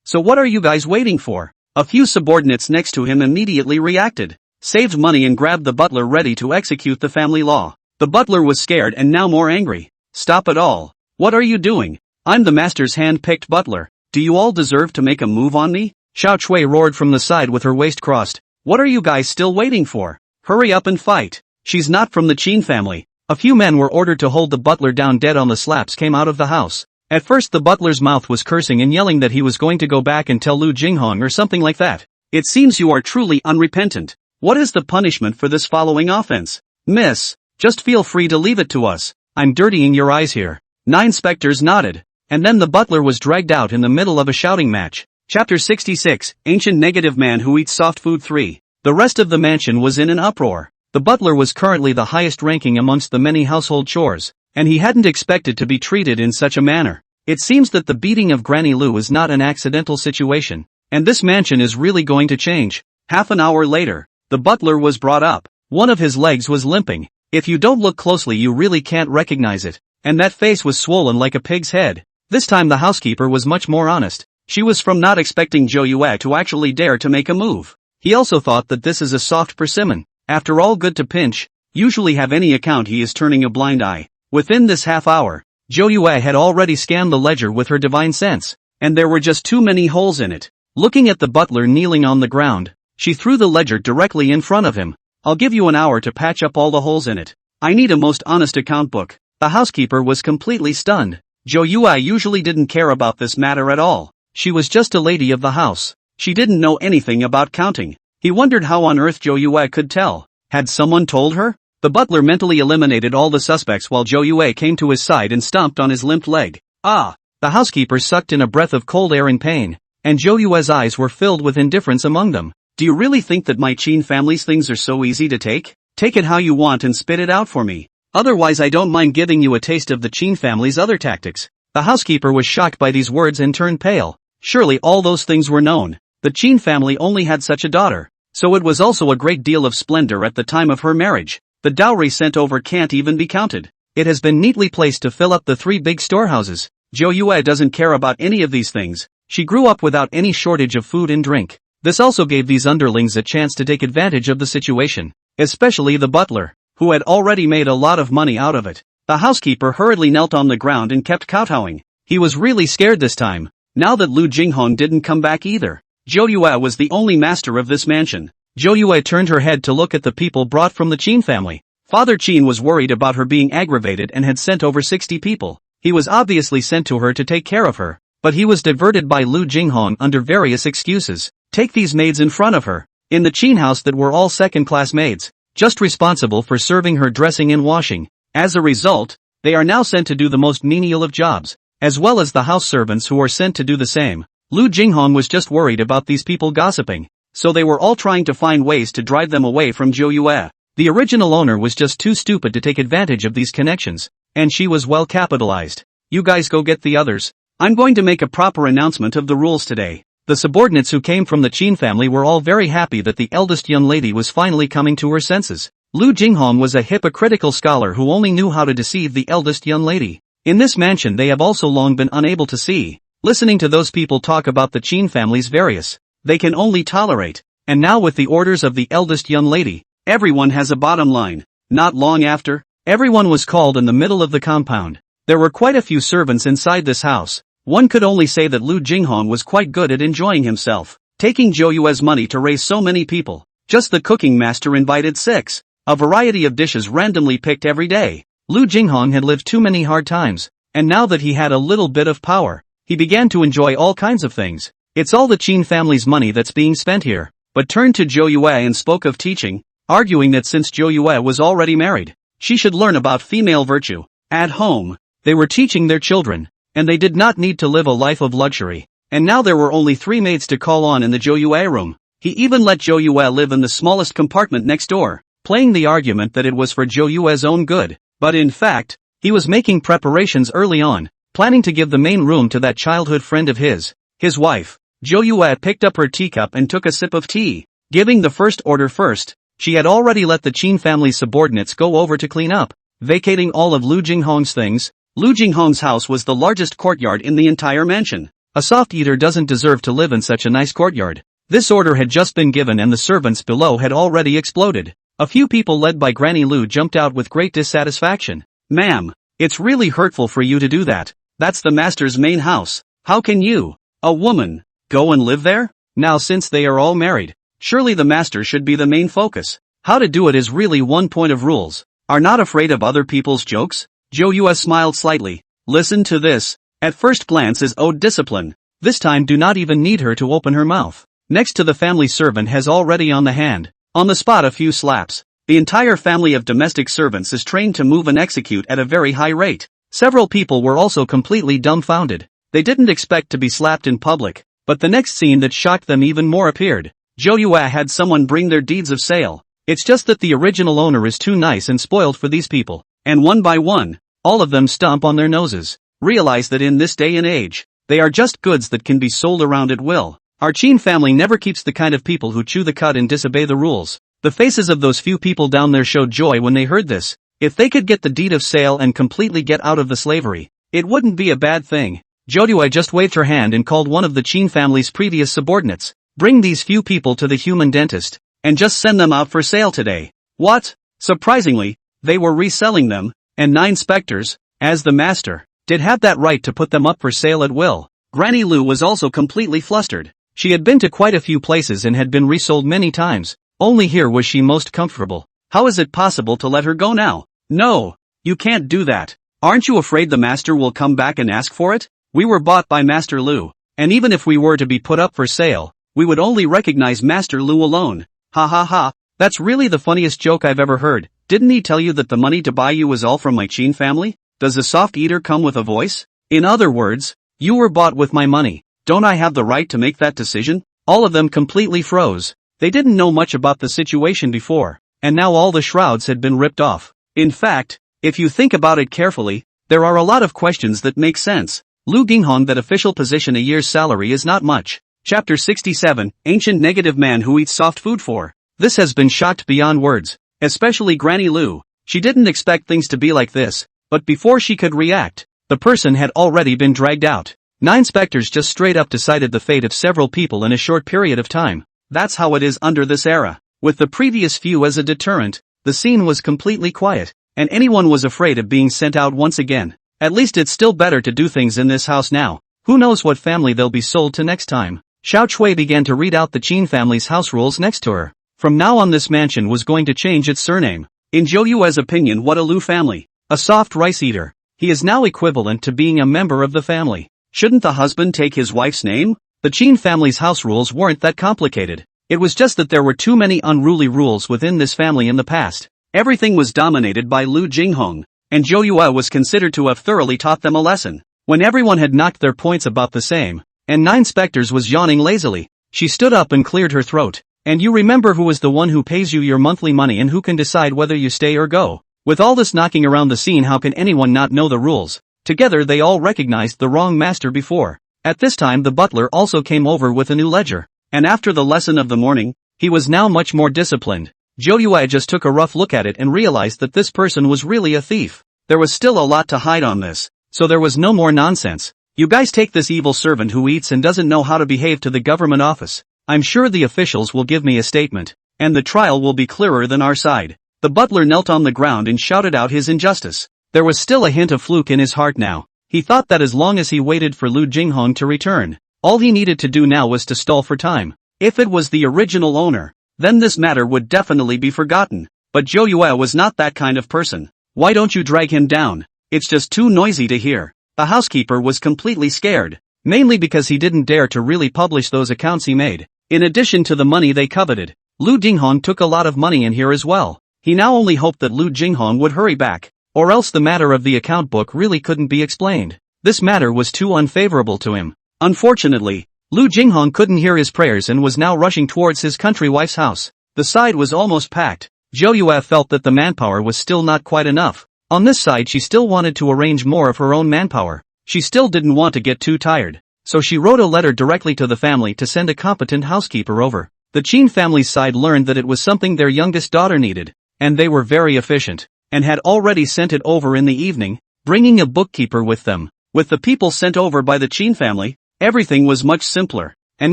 So what are you guys waiting for? A few subordinates next to him immediately reacted, saved money and grabbed the butler ready to execute the family law. The butler was scared and now more angry. Stop it all. What are you doing? I'm the master's hand-picked butler. Do you all deserve to make a move on me? Xiao Chui roared from the side with her waist crossed. What are you guys still waiting for? Hurry up and fight. She's not from the Qin family. A few men were ordered to hold the butler down dead on the slaps came out of the house. At first the butler's mouth was cursing and yelling that he was going to go back and tell Lu Jinghong or something like that. It seems you are truly unrepentant. What is the punishment for this following offense? Miss, just feel free to leave it to us. I'm dirtying your eyes here. 9 specters nodded. And then the butler was dragged out in the middle of a shouting match. Chapter 66, Ancient Negative Man Who Eats Soft Food 3. The rest of the mansion was in an uproar. The butler was currently the highest ranking amongst the many household chores, and he hadn't expected to be treated in such a manner. It seems that the beating of Granny Lu is not an accidental situation, and this mansion is really going to change. Half an hour later, the butler was brought up. One of his legs was limping. If you don't look closely you really can't recognize it, and that face was swollen like a pig's head. This time the housekeeper was much more honest. She was from not expecting Zhou Yue to actually dare to make a move. He also thought that this is a soft persimmon. After all, good to pinch. Usually have any account he is turning a blind eye. Within this half hour, Zhou Yue had already scanned the ledger with her divine sense, and there were just too many holes in it. Looking at the butler kneeling on the ground, she threw the ledger directly in front of him. I'll give you an hour to patch up all the holes in it. I need a most honest account book. The housekeeper was completely stunned. Zhou Yue usually didn't care about this matter at all. She was just a lady of the house. She didn't know anything about counting. He wondered how on earth Zhou Yue could tell. Had someone told her? The butler mentally eliminated all the suspects while Zhou Yue came to his side and stomped on his limped leg. The housekeeper sucked in a breath of cold air in pain, and Zhou Yue's eyes were filled with indifference among them. Do you really think that my Qin family's things are so easy to take? Take it how you want and spit it out for me. Otherwise I don't mind giving you a taste of the Qin family's other tactics. The housekeeper was shocked by these words and turned pale. Surely all those things were known. The Qin family only had such a daughter, so it was also a great deal of splendor at the time of her marriage. The dowry sent over can't even be counted. It has been neatly placed to fill up the 3 big storehouses. Zhou Yue doesn't care about any of these things. She grew up without any shortage of food and drink. This also gave these underlings a chance to take advantage of the situation, especially the butler, who had already made a lot of money out of it. The housekeeper hurriedly knelt on the ground and kept kowtowing. He was really scared this time. Now that Lu Jinghong didn't come back either. Zhou Yue was the only master of this mansion. Zhou Yue turned her head to look at the people brought from the Qin family. Father Qin was worried about her being aggravated and had sent over 60 people. He was obviously sent to her to take care of her, but he was diverted by Lu Jinghong under various excuses. Take these maids in front of her, in the Qin house that were all second-class maids, just responsible for serving her dressing and washing. As a result, they are now sent to do the most menial of jobs, as well as the house servants who are sent to do the same. Lu Jinghong was just worried about these people gossiping, so they were all trying to find ways to drive them away from Zhou Yue. The original owner was just too stupid to take advantage of these connections, and she was well capitalized. You guys go get the others. I'm going to make a proper announcement of the rules today. The subordinates who came from the Qin family were all very happy that the eldest young lady was finally coming to her senses. Lu Jinghong was a hypocritical scholar who only knew how to deceive the eldest young lady. In this mansion they have also long been unable to see. Listening to those people talk about the Qin family's various, they can only tolerate. And now with the orders of the eldest young lady, everyone has a bottom line. Not long after, everyone was called in the middle of the compound. There were quite a few servants inside this house. One could only say that Lu Jinghong was quite good at enjoying himself, taking Zhou Yue's money to raise so many people. Just the cooking master invited 6. A variety of dishes randomly picked every day. Lu Jinghong had lived too many hard times, and now that he had a little bit of power, he began to enjoy all kinds of things. It's all the Qin family's money that's being spent here. But turned to Zhou Yue and spoke of teaching, arguing that since Zhou Yue was already married, she should learn about female virtue. At home, they were teaching their children, and they did not need to live a life of luxury. And now there were only 3 maids to call on in the Zhou Yue room. He even let Zhou Yue live in the smallest compartment next door, playing the argument that it was for Zhou Yue's own good. But in fact, he was making preparations early on, planning to give the main room to that childhood friend of his wife. Zhou Yue picked up her teacup and took a sip of tea. Giving the first order first, she had already let the Qin family's subordinates go over to clean up, vacating all of Lu Jinghong's things. Lu Jinghong's house was the largest courtyard in the entire mansion. A soft eater doesn't deserve to live in such a nice courtyard. This order had just been given and the servants below had already exploded. A few people led by Granny Lu jumped out with great dissatisfaction. Ma'am, it's really hurtful for you to do that. That's the master's main house. How can you, a woman, go and live there? Now since they are all married, surely the master should be the main focus. How to do it is really one point of rules. Are not afraid of other people's jokes? Zhou Yue smiled slightly. Listen to this. At first glance is owed discipline. This time do not even need her to open her mouth. Next to the family servant has already on the hand. On the spot a few slaps. The entire family of domestic servants is trained to move and execute at a very high rate. Several people were also completely dumbfounded. They didn't expect to be slapped in public, but the next scene that shocked them even more appeared. Zhou Yue had someone bring their deeds of sale. It's just that the original owner is too nice and spoiled for these people. And one by one, all of them stomp on their noses. Realize that in this day and age, they are just goods that can be sold around at will. Our Qin family never keeps the kind of people who chew the cud and disobey the rules. The faces of those few people down there showed joy when they heard this. If they could get the deed of sale and completely get out of the slavery, it wouldn't be a bad thing. Zhou Yue just waved her hand and called one of the Qin family's previous subordinates. Bring these few people to the human dentist, and just send them out for sale today. What? Surprisingly, they were reselling them, and 9 specters, as the master, did have that right to put them up for sale at will. Granny Lu was also completely flustered. She had been to quite a few places and had been resold many times. Only here was she most comfortable. How is it possible to let her go now? No, you can't do that. Aren't you afraid the master will come back and ask for it? We were bought by Master Lu, and even if we were to be put up for sale, we would only recognize Master Lu alone. Ha ha ha, that's really the funniest joke I've ever heard. Didn't he tell you that the money to buy you was all from my Qin family? Does a soft eater come with a voice? In other words, you were bought with my money. Don't I have the right to make that decision? All of them completely froze. They didn't know much about the situation before, and now all the shrouds had been ripped off. In fact, if you think about it carefully, there are a lot of questions that make sense. Lu Jinghong, that official position, a year's salary is not much. Chapter 67, Ancient Negative Man Who Eats Soft Food For. This has been shocked beyond words, especially Granny Lu. She didn't expect things to be like this, but before she could react, the person had already been dragged out. 9 specters just straight up decided the fate of several people in a short period of time. That's how it is under this era. With the previous few as a deterrent, the scene was completely quiet, and anyone was afraid of being sent out once again. At least it's still better to do things in this house now. Who knows what family they'll be sold to next time. Xiao Chui began to read out the Qin family's house rules next to her. From now on this mansion was going to change its surname. In Zhou Yue's opinion, what a Lu family. A soft rice eater. He is now equivalent to being a member of the family. Shouldn't the husband take his wife's name? The Qin family's house rules weren't that complicated. It was just that there were too many unruly rules within this family in the past. Everything was dominated by Lu Jinghong, and Zhou Yue was considered to have thoroughly taught them a lesson. When everyone had knocked their points about the same, and 9 specters was yawning lazily, she stood up and cleared her throat. And you remember who is the one who pays you your monthly money and who can decide whether you stay or go. With all this knocking around the scene, how can anyone not know the rules? Together they all recognized the wrong master before. At this time the butler also came over with a new ledger. And after the lesson of the morning, he was now much more disciplined. Zhou Yue just took a rough look at it and realized that this person was really a thief. There was still a lot to hide on this, so there was no more nonsense. You guys take this evil servant who eats and doesn't know how to behave to the government office. I'm sure the officials will give me a statement, and the trial will be clearer than our side. The butler knelt on the ground and shouted out his injustice. There was still a hint of fluke in his heart now. He thought that as long as he waited for Lu Jinghong to return, all he needed to do now was to stall for time. If it was the original owner, then this matter would definitely be forgotten. But Zhou Yue was not that kind of person. Why don't you drag him down? It's just too noisy to hear. The housekeeper was completely scared, mainly because he didn't dare to really publish those accounts he made. In addition to the money they coveted, Lu Jinghong took a lot of money in here as well. He now only hoped that Lu Jinghong would hurry back, or else the matter of the account book really couldn't be explained. This matter was too unfavorable to him. Unfortunately, Lu Jinghong couldn't hear his prayers and was now rushing towards his country wife's house. The side was almost packed. Zhou Yue felt that the manpower was still not quite enough. On this side she still wanted to arrange more of her own manpower. She still didn't want to get too tired. so she wrote a letter directly to the family to send a competent housekeeper over. The Chin family's side learned that it was something their youngest daughter needed, and they were very efficient, and had already sent it over in the evening, bringing a bookkeeper with them. With the people sent over by the Chin family, everything was much simpler, and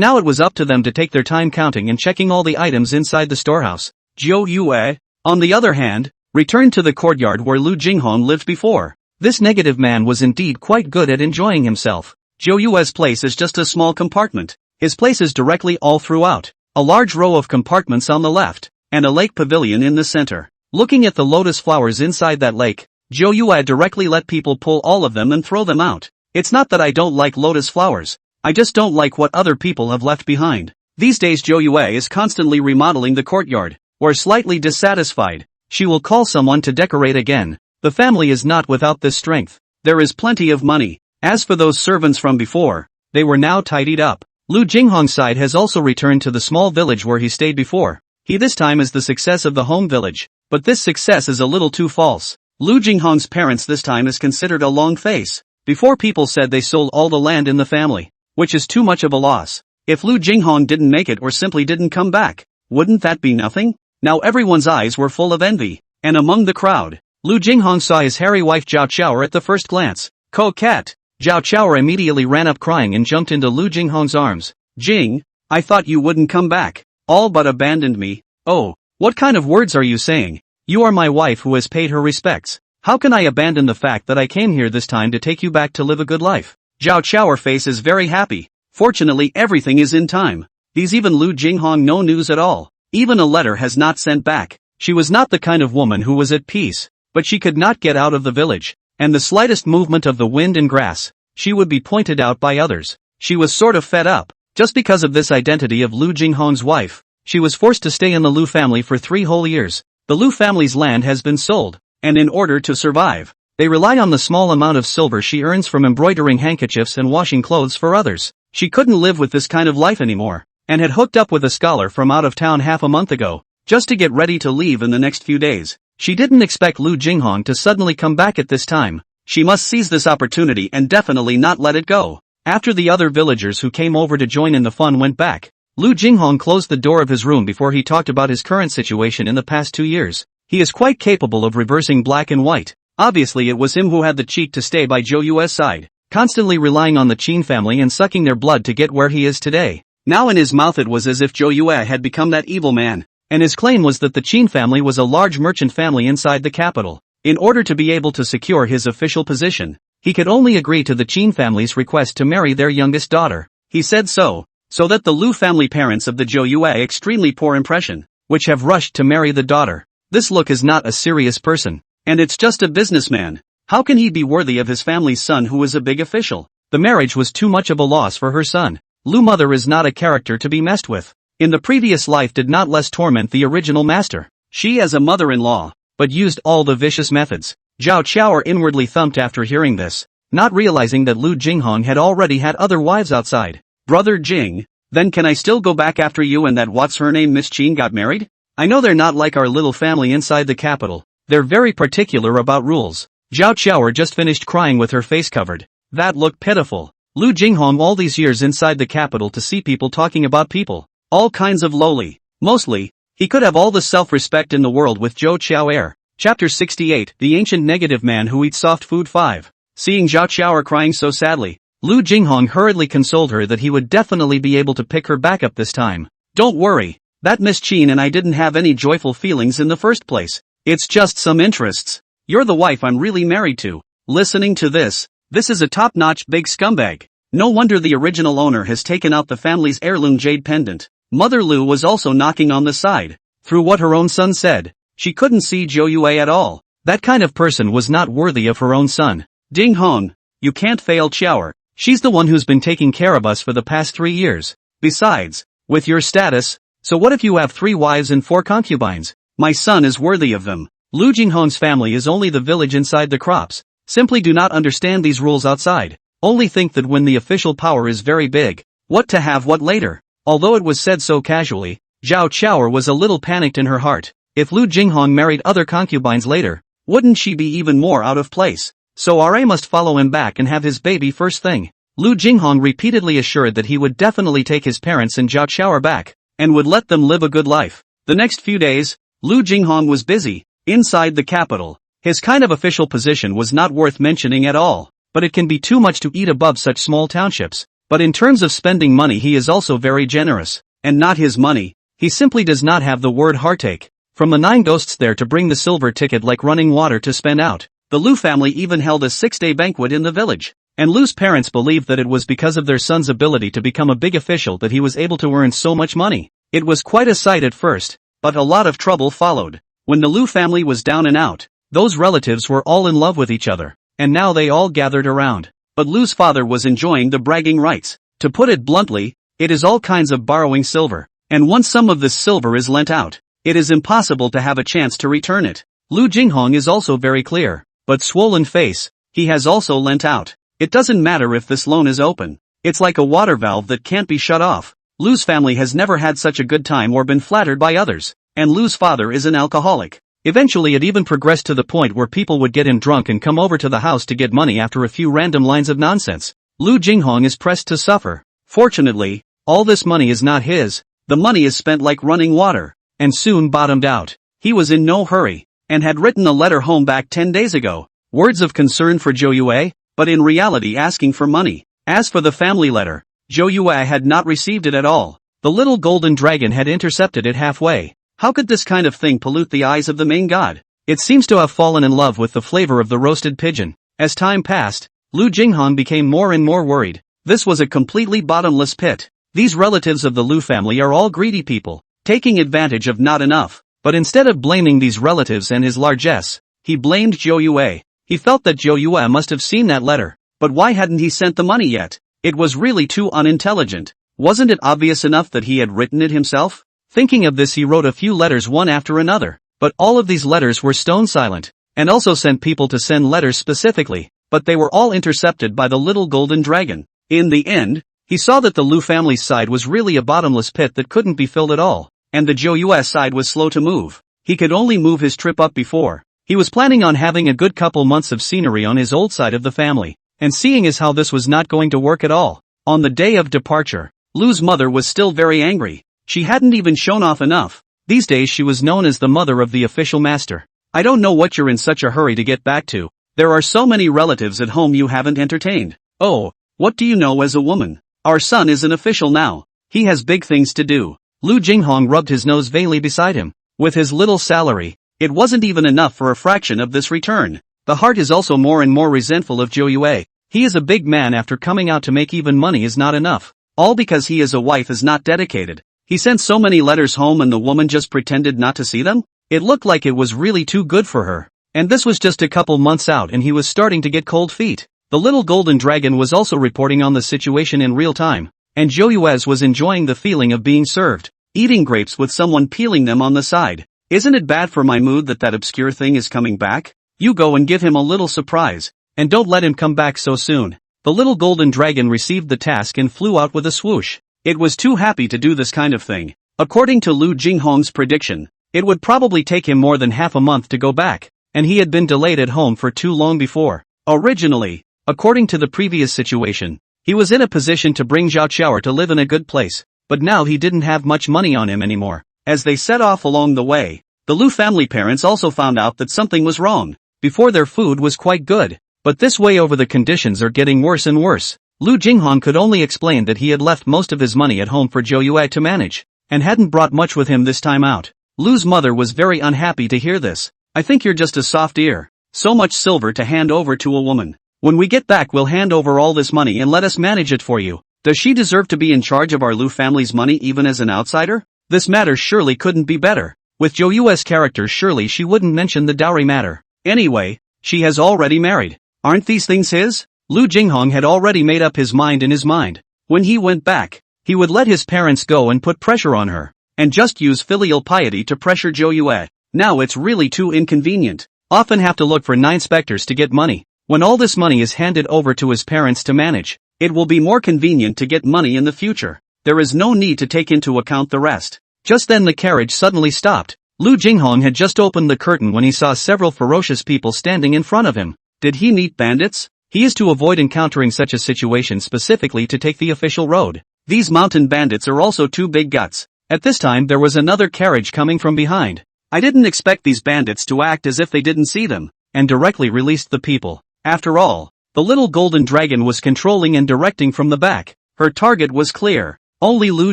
now it was up to them to take their time counting and checking all the items inside the storehouse. Zhou Yue, on the other hand, returned to the courtyard where Lu Jinghong lived before. This negative man was indeed quite good at enjoying himself. Zhou Yue's place is just a small compartment. His place is directly all throughout. A large row of compartments on the left, and a lake pavilion in the center. Looking at the lotus flowers inside that lake, Zhou Yue directly let people pull all of them and throw them out. It's not that I don't like lotus flowers, I just don't like what other people have left behind. These days Zhou Yue is constantly remodeling the courtyard, or slightly dissatisfied. She will call someone to decorate again. The family is not without this strength. There is plenty of money. As for those servants from before, they were now tidied up. Lu Jinghong's side has also returned to the small village where he stayed before. He this time is the success of the home village, but this success is a little too false. Lu Jinghong's parents this time is considered a long face. Before people said they sold all the land in the family, which is too much of a loss. If Lu Jinghong didn't make it or simply didn't come back, wouldn't that be nothing? Now everyone's eyes were full of envy, and among the crowd, Lu Jinghong saw his hairy wife Zhao Chaoer at the first glance. Coquette! Zhao Chaoer immediately ran up crying and jumped into Lu Jinghong's arms. Jing, I thought you wouldn't come back. All but abandoned me. Oh, what kind of words are you saying? You are my wife who has paid her respects. How can I abandon the fact that I came here this time to take you back to live a good life? Zhao Chaoer face is very happy. Fortunately everything is in time. These even Lu Jinghong no news at all. Even a letter has not sent back. She was not the kind of woman who was at peace, but she could not get out of the village. And the slightest movement of the wind and grass, she would be pointed out by others. She was sort of fed up. Just because of this identity of Lu Jinghong's wife, she was forced to stay in the Lu family for 3 whole years. The Lu family's land has been sold, and in order to survive, they rely on the small amount of silver she earns from embroidering handkerchiefs and washing clothes for others. She couldn't live with this kind of life anymore, and had hooked up with a scholar from out of town half a month ago, just to get ready to leave in the next few days. She didn't expect Lu Jinghong to suddenly come back at this time. She must seize this opportunity and definitely not let it go. After the other villagers who came over to join in the fun went back, Lu Jinghong closed the door of his room before he talked about his current situation in the past 2 years. He is quite capable of reversing black and white. Obviously it was him who had the cheek to stay by Zhou Yue's side, constantly relying on the Qin family and sucking their blood to get where he is today. Now in his mouth it was as if Zhou Yue had become that evil man, and his claim was that the Qin family was a large merchant family inside the capital. In order to be able to secure his official position, he could only agree to the Qin family's request to marry their youngest daughter. He said so that the Lu family parents of the Zhou Yue extremely poor impression, which have rushed to marry the daughter. This look is not a serious person, and it's just a businessman. How can he be worthy of his family's son who is a big official? The marriage was too much of a loss for her son. Lu mother is not a character to be messed with. In the previous life did not less torment the original master. She as a mother-in-law, but used all the vicious methods. Zhao Chaoer inwardly thumped after hearing this, not realizing that Lu Jinghong had already had other wives outside. Brother Jing, then can I still go back after you and that what's her name Miss Qin got married? I know they're not like our little family inside the capital. They're very particular about rules. Zhao Chaoer just finished crying with her face covered. That looked pitiful. Lu Jinghong all these years inside the capital to see people talking about people. All kinds of lowly. Mostly, he could have all the self-respect in the world with Zhou Chaoer. Chapter 68, The Ancient Negative Man Who Eats Soft Food 5. Seeing Zhao Chaoer crying so sadly, Lu Jinghong hurriedly consoled her that he would definitely be able to pick her back up this time. Don't worry, that Miss Qin and I didn't have any joyful feelings in the first place. It's just some interests. You're the wife I'm really married to. Listening to this is a top-notch big scumbag. No wonder the original owner has taken out the family's heirloom jade pendant. Mother Lu was also knocking on the side. Through what her own son said, she couldn't see Zhou Yue at all. That kind of person was not worthy of her own son. Ding Hong, you can't fail Chaoer. She's the one who's been taking care of us for the past 3 years. Besides, with your status, so what if you have 3 wives and 4 concubines? My son is worthy of them. Lu Jinghong's family is only the village inside the crops. Simply do not understand these rules outside. Only think that when the official power is very big, what to have what later. Although it was said so casually, Zhao Chaoer was a little panicked in her heart. If Lu Jinghong married other concubines later, wouldn't she be even more out of place? So Ra must follow him back and have his baby first thing. Lu Jinghong repeatedly assured that he would definitely take his parents and Zhao Xiaoer back, and would let them live a good life. The next few days, Lu Jinghong was busy, inside the capital. His kind of official position was not worth mentioning at all, but it can be too much to eat above such small townships. But in terms of spending money he is also very generous, and not his money, he simply does not have the word heartache. From the 9 ghosts there to bring the silver ticket like running water to spend out. The Lu family even held a 6-day banquet in the village, and Lu's parents believed that it was because of their son's ability to become a big official that he was able to earn so much money. It was quite a sight at first, but a lot of trouble followed. When the Lu family was down and out, those relatives were all in love with each other, and now they all gathered around. But Lu's father was enjoying the bragging rights. To put it bluntly, it is all kinds of borrowing silver, and once some of this silver is lent out, it is impossible to have a chance to return it. Lu Jinghong is also very clear, but swollen face, he has also lent out. It doesn't matter if this loan is open. It's like a water valve that can't be shut off. Lu's family has never had such a good time or been flattered by others, and Lu's father is an alcoholic. Eventually it even progressed to the point where people would get him drunk and come over to the house to get money after a few random lines of nonsense. Lu Jinghong is pressed to suffer. Fortunately, all this money is not his. The money is spent like running water, and soon bottomed out. He was in no hurry, and had written a letter home back 10 days ago. Words of concern for Zhou Yue, but in reality asking for money. As for the family letter, Zhou Yue had not received it at all. The little golden dragon had intercepted it halfway. How could this kind of thing pollute the eyes of the main god? It seems to have fallen in love with the flavor of the roasted pigeon. As time passed, Lu Jinghong became more and more worried. This was a completely bottomless pit. These relatives of the Lu family are all greedy people, taking advantage of not enough. But instead of blaming these relatives and his largesse, he blamed Zhou Yue. He felt that Zhou Yue must have seen that letter, but why hadn't he sent the money yet? It was really too unintelligent. Wasn't it obvious enough that he had written it himself? Thinking of this he wrote a few letters one after another, but all of these letters were stone silent, and also sent people to send letters specifically, but they were all intercepted by the little golden dragon. In the end, he saw that the Lu family's side was really a bottomless pit that couldn't be filled at all, and the Zhou Yue side was slow to move. He could only move his trip up before. He was planning on having a good couple months of scenery on his old side of the family, and seeing as how this was not going to work at all. On the day of departure, Lu's mother was still very angry. She hadn't even shown off enough. These days she was known as the mother of the official master. I don't know what you're in such a hurry to get back to. There are so many relatives at home you haven't entertained. Oh, what do you know as a woman? Our son is an official now. He has big things to do. Lu Jinghong rubbed his nose vainly beside him. With his little salary, it wasn't even enough for a fraction of this return. The heart is also more and more resentful of Zhou Yue. He is a big man after coming out to make even money is not enough. All because he is a wife is not dedicated. He sent so many letters home and the woman just pretended not to see them? It looked like it was really too good for her. And this was just a couple months out and he was starting to get cold feet. The little golden dragon was also reporting on the situation in real time, and Zhou Yue's was enjoying the feeling of being served, eating grapes with someone peeling them on the side. Isn't it bad for my mood that that obscure thing is coming back? You go and give him a little surprise, and don't let him come back so soon. The little golden dragon received the task and flew out with a swoosh. It was too happy to do this kind of thing. According to Lu Jinghong's prediction, it would probably take him more than half a month to go back, and he had been delayed at home for too long before. Originally, according to the previous situation, he was in a position to bring Zhao Xiaoer to live in a good place, but now he didn't have much money on him anymore. As they set off along the way, the Lu family parents also found out that something was wrong. Before their food was quite good, but this way over the conditions are getting worse and worse. Lu Jinghong could only explain that he had left most of his money at home for Zhou Yue to manage, and hadn't brought much with him this time out. Lu's mother was very unhappy to hear this. I think you're just a soft ear. So much silver to hand over to a woman. When we get back we'll hand over all this money and let us manage it for you. Does she deserve to be in charge of our Lu family's money even as an outsider? This matter surely couldn't be better. With Zhou Yue's character surely she wouldn't mention the dowry matter. Anyway, she has already married. Aren't these things his? Lu Jinghong had already made up his mind in his mind. When he went back, he would let his parents go and put pressure on her, and just use filial piety to pressure Zhou Yue. Now it's really too inconvenient. Often have to look for 9 specters to get money. When all this money is handed over to his parents to manage, it will be more convenient to get money in the future. There is no need to take into account the rest. Just then the carriage suddenly stopped. Lu Jinghong had just opened the curtain when he saw several ferocious people standing in front of him. Did he meet bandits? He is to avoid encountering such a situation specifically to take the official road. These mountain bandits are also two big guts. At this time there was another carriage coming from behind. I didn't expect these bandits to act as if they didn't see them, and directly released the people. After all, the little golden dragon was controlling and directing from the back. Her target was clear. Only Lu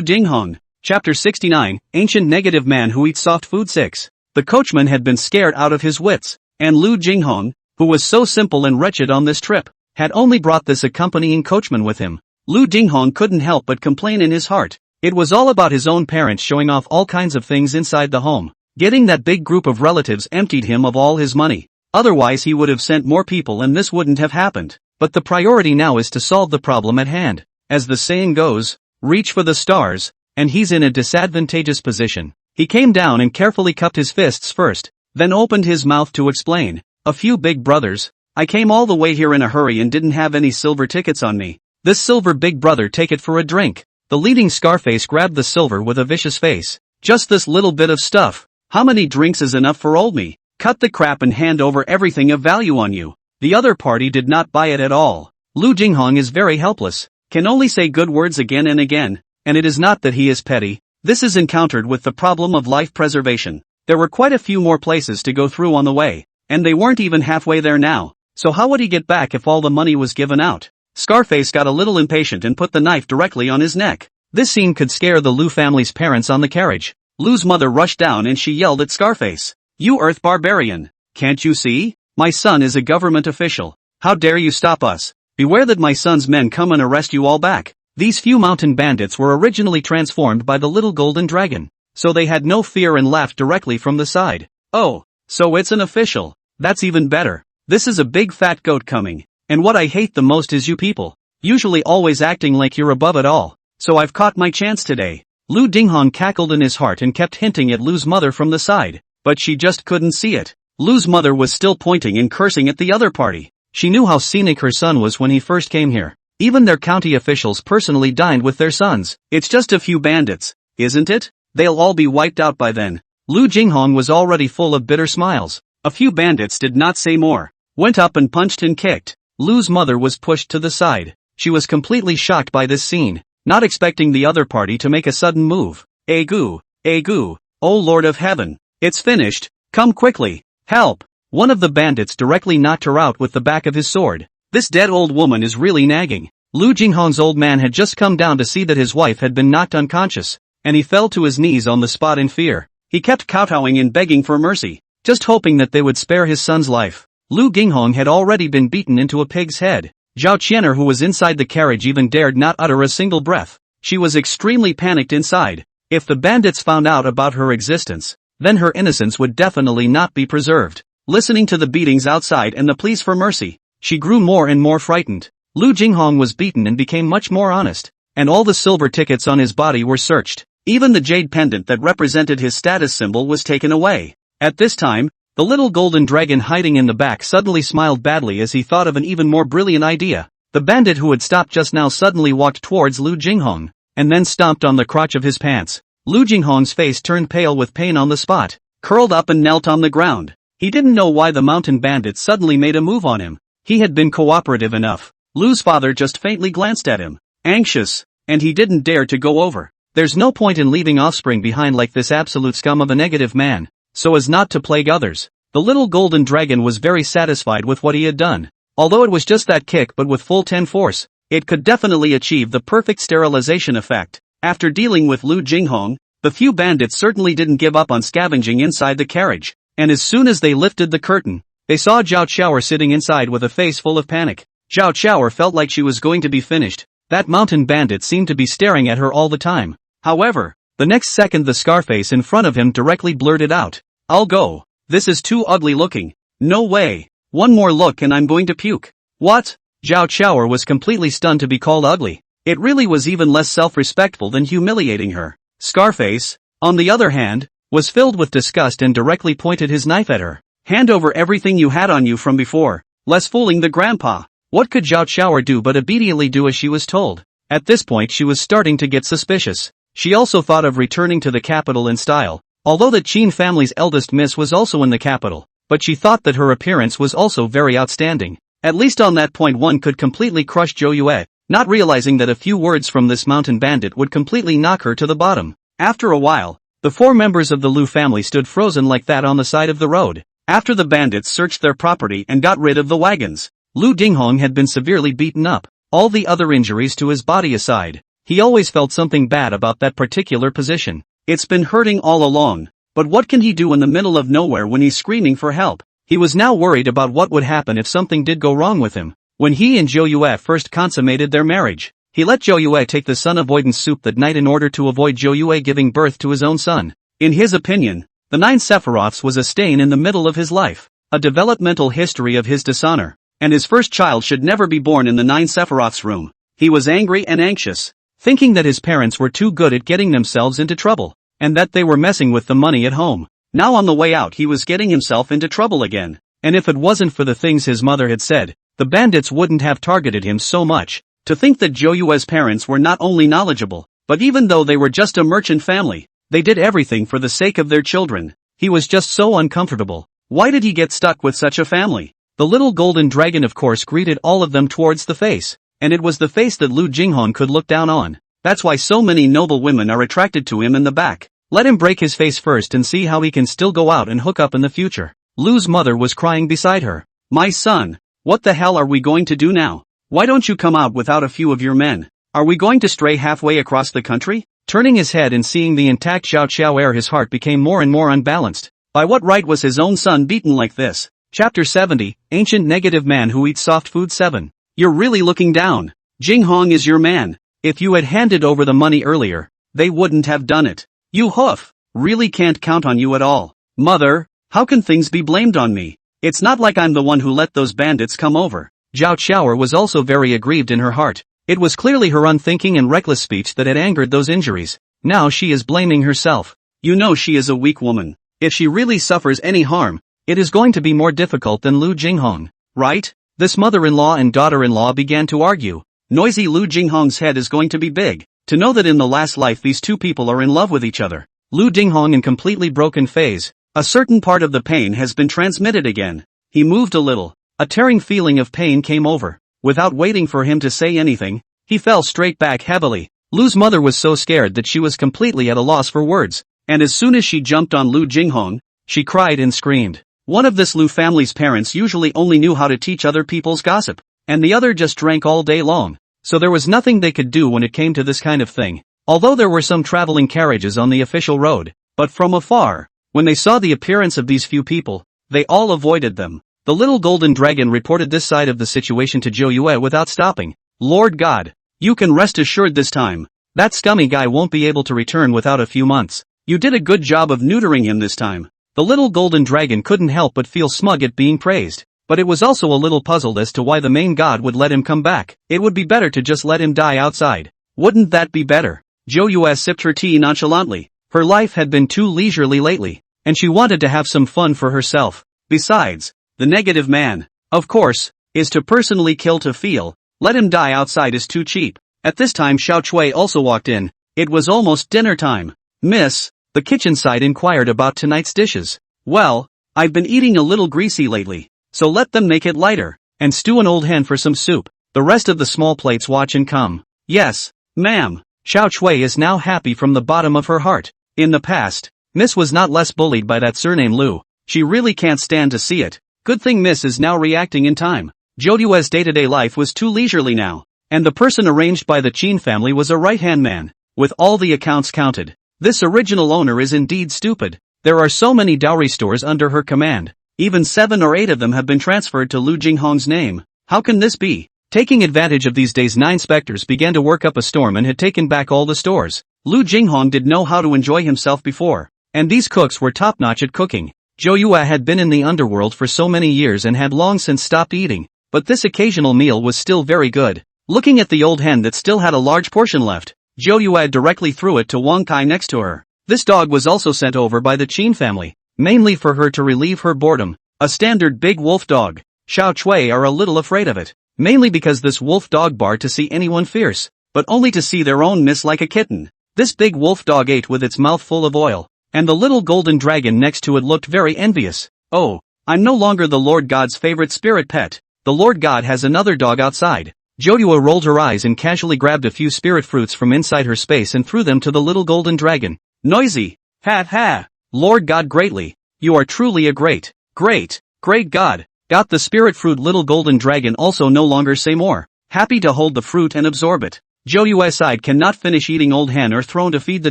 Jinghong. Chapter 69, Ancient Negative Man Who Eats Soft Food 6. The coachman had been scared out of his wits, and Lu Jinghong, who was so simple and wretched on this trip, had only brought this accompanying coachman with him. Lu Jinghong couldn't help but complain in his heart. It was all about his own parents showing off all kinds of things inside the home. Getting that big group of relatives emptied him of all his money. Otherwise he would have sent more people and this wouldn't have happened. But the priority now is to solve the problem at hand. As the saying goes, reach for the stars, and he's in a disadvantageous position. He came down and carefully cupped his fists first, then opened his mouth to explain. A few big brothers. I came all the way here in a hurry and didn't have any silver tickets on me. This silver big brother, take it for a drink. The leading Scarface grabbed the silver with a vicious face. Just this little bit of stuff. How many drinks is enough for old me? Cut the crap and hand over everything of value on you. The other party did not buy it at all. Lu Jinghong is very helpless, can only say good words again and again, and it is not that he is petty. This is encountered with the problem of life preservation. There were quite a few more places to go through on the way, and they weren't even halfway there now, so how would he get back if all the money was given out? Scarface got a little impatient and put the knife directly on his neck. This scene could scare the Lu family's parents on the carriage. Lu's mother rushed down and she yelled at Scarface. You earth barbarian! Can't you see? My son is a government official. How dare you stop us? Beware that my son's men come and arrest you all back. These few mountain bandits were originally transformed by the little golden dragon, so they had no fear and laughed directly from the side. Oh, so it's an official. That's even better. This is a big fat goat coming, and what I hate the most is you people. Usually always acting like you're above it all. So I've caught my chance today. Lu Jinghong cackled in his heart and kept hinting at Lu's mother from the side, but she just couldn't see it. Lu's mother was still pointing and cursing at the other party. She knew how scenic her son was when he first came here. Even their county officials personally dined with their sons. It's just a few bandits, isn't it? They'll all be wiped out by then. Lu Jinghong was already full of bitter smiles. A few bandits did not say more. Went up and punched and kicked. Lu's mother was pushed to the side. She was completely shocked by this scene, not expecting the other party to make a sudden move. Agu, Agu, oh Lord of Heaven, it's finished, come quickly, help! One of the bandits directly knocked her out with the back of his sword. This dead old woman is really nagging. Lu Jinghong's old man had just come down to see that his wife had been knocked unconscious, and he fell to his knees on the spot in fear. He kept kowtowing and begging for mercy, just hoping that they would spare his son's life. Lu Jinghong had already been beaten into a pig's head. Zhao Qianer, who was inside the carriage, even dared not utter a single breath. She was extremely panicked inside. If the bandits found out about her existence, then her innocence would definitely not be preserved. Listening to the beatings outside and the pleas for mercy, she grew more and more frightened. Lu Jinghong was beaten and became much more honest, and all the silver tickets on his body were searched. Even the jade pendant that represented his status symbol was taken away. At this time, the little golden dragon hiding in the back suddenly smiled badly as he thought of an even more brilliant idea. The bandit who had stopped just now suddenly walked towards Lu Jinghong, and then stomped on the crotch of his pants. Lu Jinghong's face turned pale with pain on the spot, curled up and knelt on the ground. He didn't know why the mountain bandit suddenly made a move on him. He had been cooperative enough. Lu's father just faintly glanced at him, anxious, and he didn't dare to go over. There's no point in leaving offspring behind like this absolute scum of a negative man, so as not to plague others. The little golden dragon was very satisfied with what he had done. Although it was just that kick but with full 10 force, it could definitely achieve the perfect sterilization effect. After dealing with Lu Jinghong, the few bandits certainly didn't give up on scavenging inside the carriage, and as soon as they lifted the curtain, they saw Zhao Qiaoer sitting inside with a face full of panic. Zhao Qiaoer felt like she was going to be finished. That mountain bandit seemed to be staring at her all the time. However, the next second the Scarface in front of him directly blurted out, "I'll go. This is too ugly looking. No way. One more look and I'm going to puke." What? Zhao Qiaoer was completely stunned to be called ugly. It really was even less self-respectful than humiliating her. Scarface, on the other hand, was filled with disgust and directly pointed his knife at her. "Hand over everything you had on you from before. Less fooling the grandpa." What could Zhao Qiaoer do but obediently do as she was told? At this point she was starting to get suspicious. She also thought of returning to the capital in style, although the Qin family's eldest miss was also in the capital, but she thought that her appearance was also very outstanding. At least on that point one could completely crush Zhou Yue, not realizing that a few words from this mountain bandit would completely knock her to the bottom. After a while, the 4 members of the Lu family stood frozen like that on the side of the road. After the bandits searched their property and got rid of the wagons, Lu Dinghong had been severely beaten up. All the other injuries to his body aside, he always felt something bad about that particular position. It's been hurting all along, but what can he do in the middle of nowhere when he's screaming for help? He was now worried about what would happen if something did go wrong with him. When he and Zhou Yue first consummated their marriage, he let Zhou Yue take the sun avoidance soup that night in order to avoid Zhou Yue giving birth to his own son. In his opinion, the 9 Sephiroths was a stain in the middle of his life, a developmental history of his dishonor, and his first child should never be born in the 9 Sephiroths room. He was angry and anxious, thinking that his parents were too good at getting themselves into trouble, and that they were messing with the money at home. Now on the way out he was getting himself into trouble again, and if it wasn't for the things his mother had said, the bandits wouldn't have targeted him so much. To think that Zhou Yue's parents were not only knowledgeable, but even though they were just a merchant family, they did everything for the sake of their children. He was just so uncomfortable. Why did he get stuck with such a family? The little golden dragon of course greeted all of them towards the face, and it was the face that Lu Jinghong could look down on. That's why so many noble women are attracted to him in the back. Let him break his face first and see how he can still go out and hook up in the future. Lu's mother was crying beside her. My son, what the hell are we going to do now? Why don't you come out without a few of your men? Are we going to stray halfway across the country? Turning his head and seeing the intact Xiao Xiao his heart became more and more unbalanced. By what right was his own son beaten like this? Chapter 70, Ancient Negative Man Who Eats Soft Food 7. You're really looking down. Jinghong is your man. If you had handed over the money earlier, they wouldn't have done it. You hoof, really can't count on you at all. Mother, how can things be blamed on me? It's not like I'm the one who let those bandits come over. Zhao Xiao was also very aggrieved in her heart. It was clearly her unthinking and reckless speech that had angered those injuries. Now she is blaming herself. You know she is a weak woman. If she really suffers any harm, it is going to be more difficult than Lu Jinghong, right? This mother-in-law and daughter-in-law began to argue. Noisy Lu Jinghong's head is going to be big, to know that in the last life these two people are in love with each other. Lu Jinghong in completely broken phase. A certain part of the pain has been transmitted again. He moved a little. A tearing feeling of pain came over. Without waiting for him to say anything, he fell straight back heavily. Lu's mother was so scared that she was completely at a loss for words, and as soon as she jumped on Lu Jinghong, she cried and screamed. One of this Lu family's parents usually only knew how to teach other people's gossip, and the other just drank all day long, so there was nothing they could do when it came to this kind of thing. Although there were some traveling carriages on the official road, but from afar, when they saw the appearance of these few people, they all avoided them. The little golden dragon reported this side of the situation to Zhou Yue without stopping. Lord God, you can rest assured this time, that scummy guy won't be able to return without a few months. You did a good job of neutering him this time. The little golden dragon couldn't help but feel smug at being praised, but it was also a little puzzled as to why the main god would let him come back. It would be better to just let him die outside. Wouldn't that be better? Zhou Yue sipped her tea nonchalantly. Her life had been too leisurely lately, and she wanted to have some fun for herself. Besides, the negative man, of course, is to personally kill to feel. Let him die outside is too cheap. At this time Xiao Chui also walked in. It was almost dinner time. Miss, the kitchen side inquired about tonight's dishes. Well, I've been eating a little greasy lately, so let them make it lighter, and stew an old hen for some soup. The rest of the small plates watch and come. Yes, ma'am. Xiao Chui is now happy from the bottom of her heart. In the past, Miss was not less bullied by that surname Lu. She really can't stand to see it. Good thing Miss is now reacting in time. Zhou Yue's day-to-day life was too leisurely now, and the person arranged by the Qin family was a right-hand man, with all the accounts counted. This original owner is indeed stupid. There are so many dowry stores under her command. Even 7 or 8 of them have been transferred to Lu Jinghong's name. How can this be? Taking advantage of these days 9 specters began to work up a storm and had taken back all the stores. Lu Jinghong did know how to enjoy himself before, and these cooks were top-notch at cooking. Zhou Yue had been in the underworld for so many years and had long since stopped eating, but this occasional meal was still very good. Looking at the old hen that still had a large portion left, Zhou Yue directly threw it to Wang Kai next to her. This dog was also sent over by the Qin family, mainly for her to relieve her boredom. A standard big wolf dog. Xiao Chui are a little afraid of it, mainly because this wolf dog barred to see anyone fierce, but only to see their own miss like a kitten. This big wolf dog ate with its mouth full of oil, and the little golden dragon next to it looked very envious. Oh, I'm no longer the Lord God's favorite spirit pet. the Lord God has another dog outside. Joyua rolled her eyes and casually grabbed a few spirit fruits from inside her space and threw them to the little golden dragon. Noisy! Ha ha! Lord God greatly, you are truly a great God. Got the spirit fruit. Little golden dragon also no longer say more, happy to hold the fruit and absorb it. Joyua side cannot finish eating old hen or thrown to feed the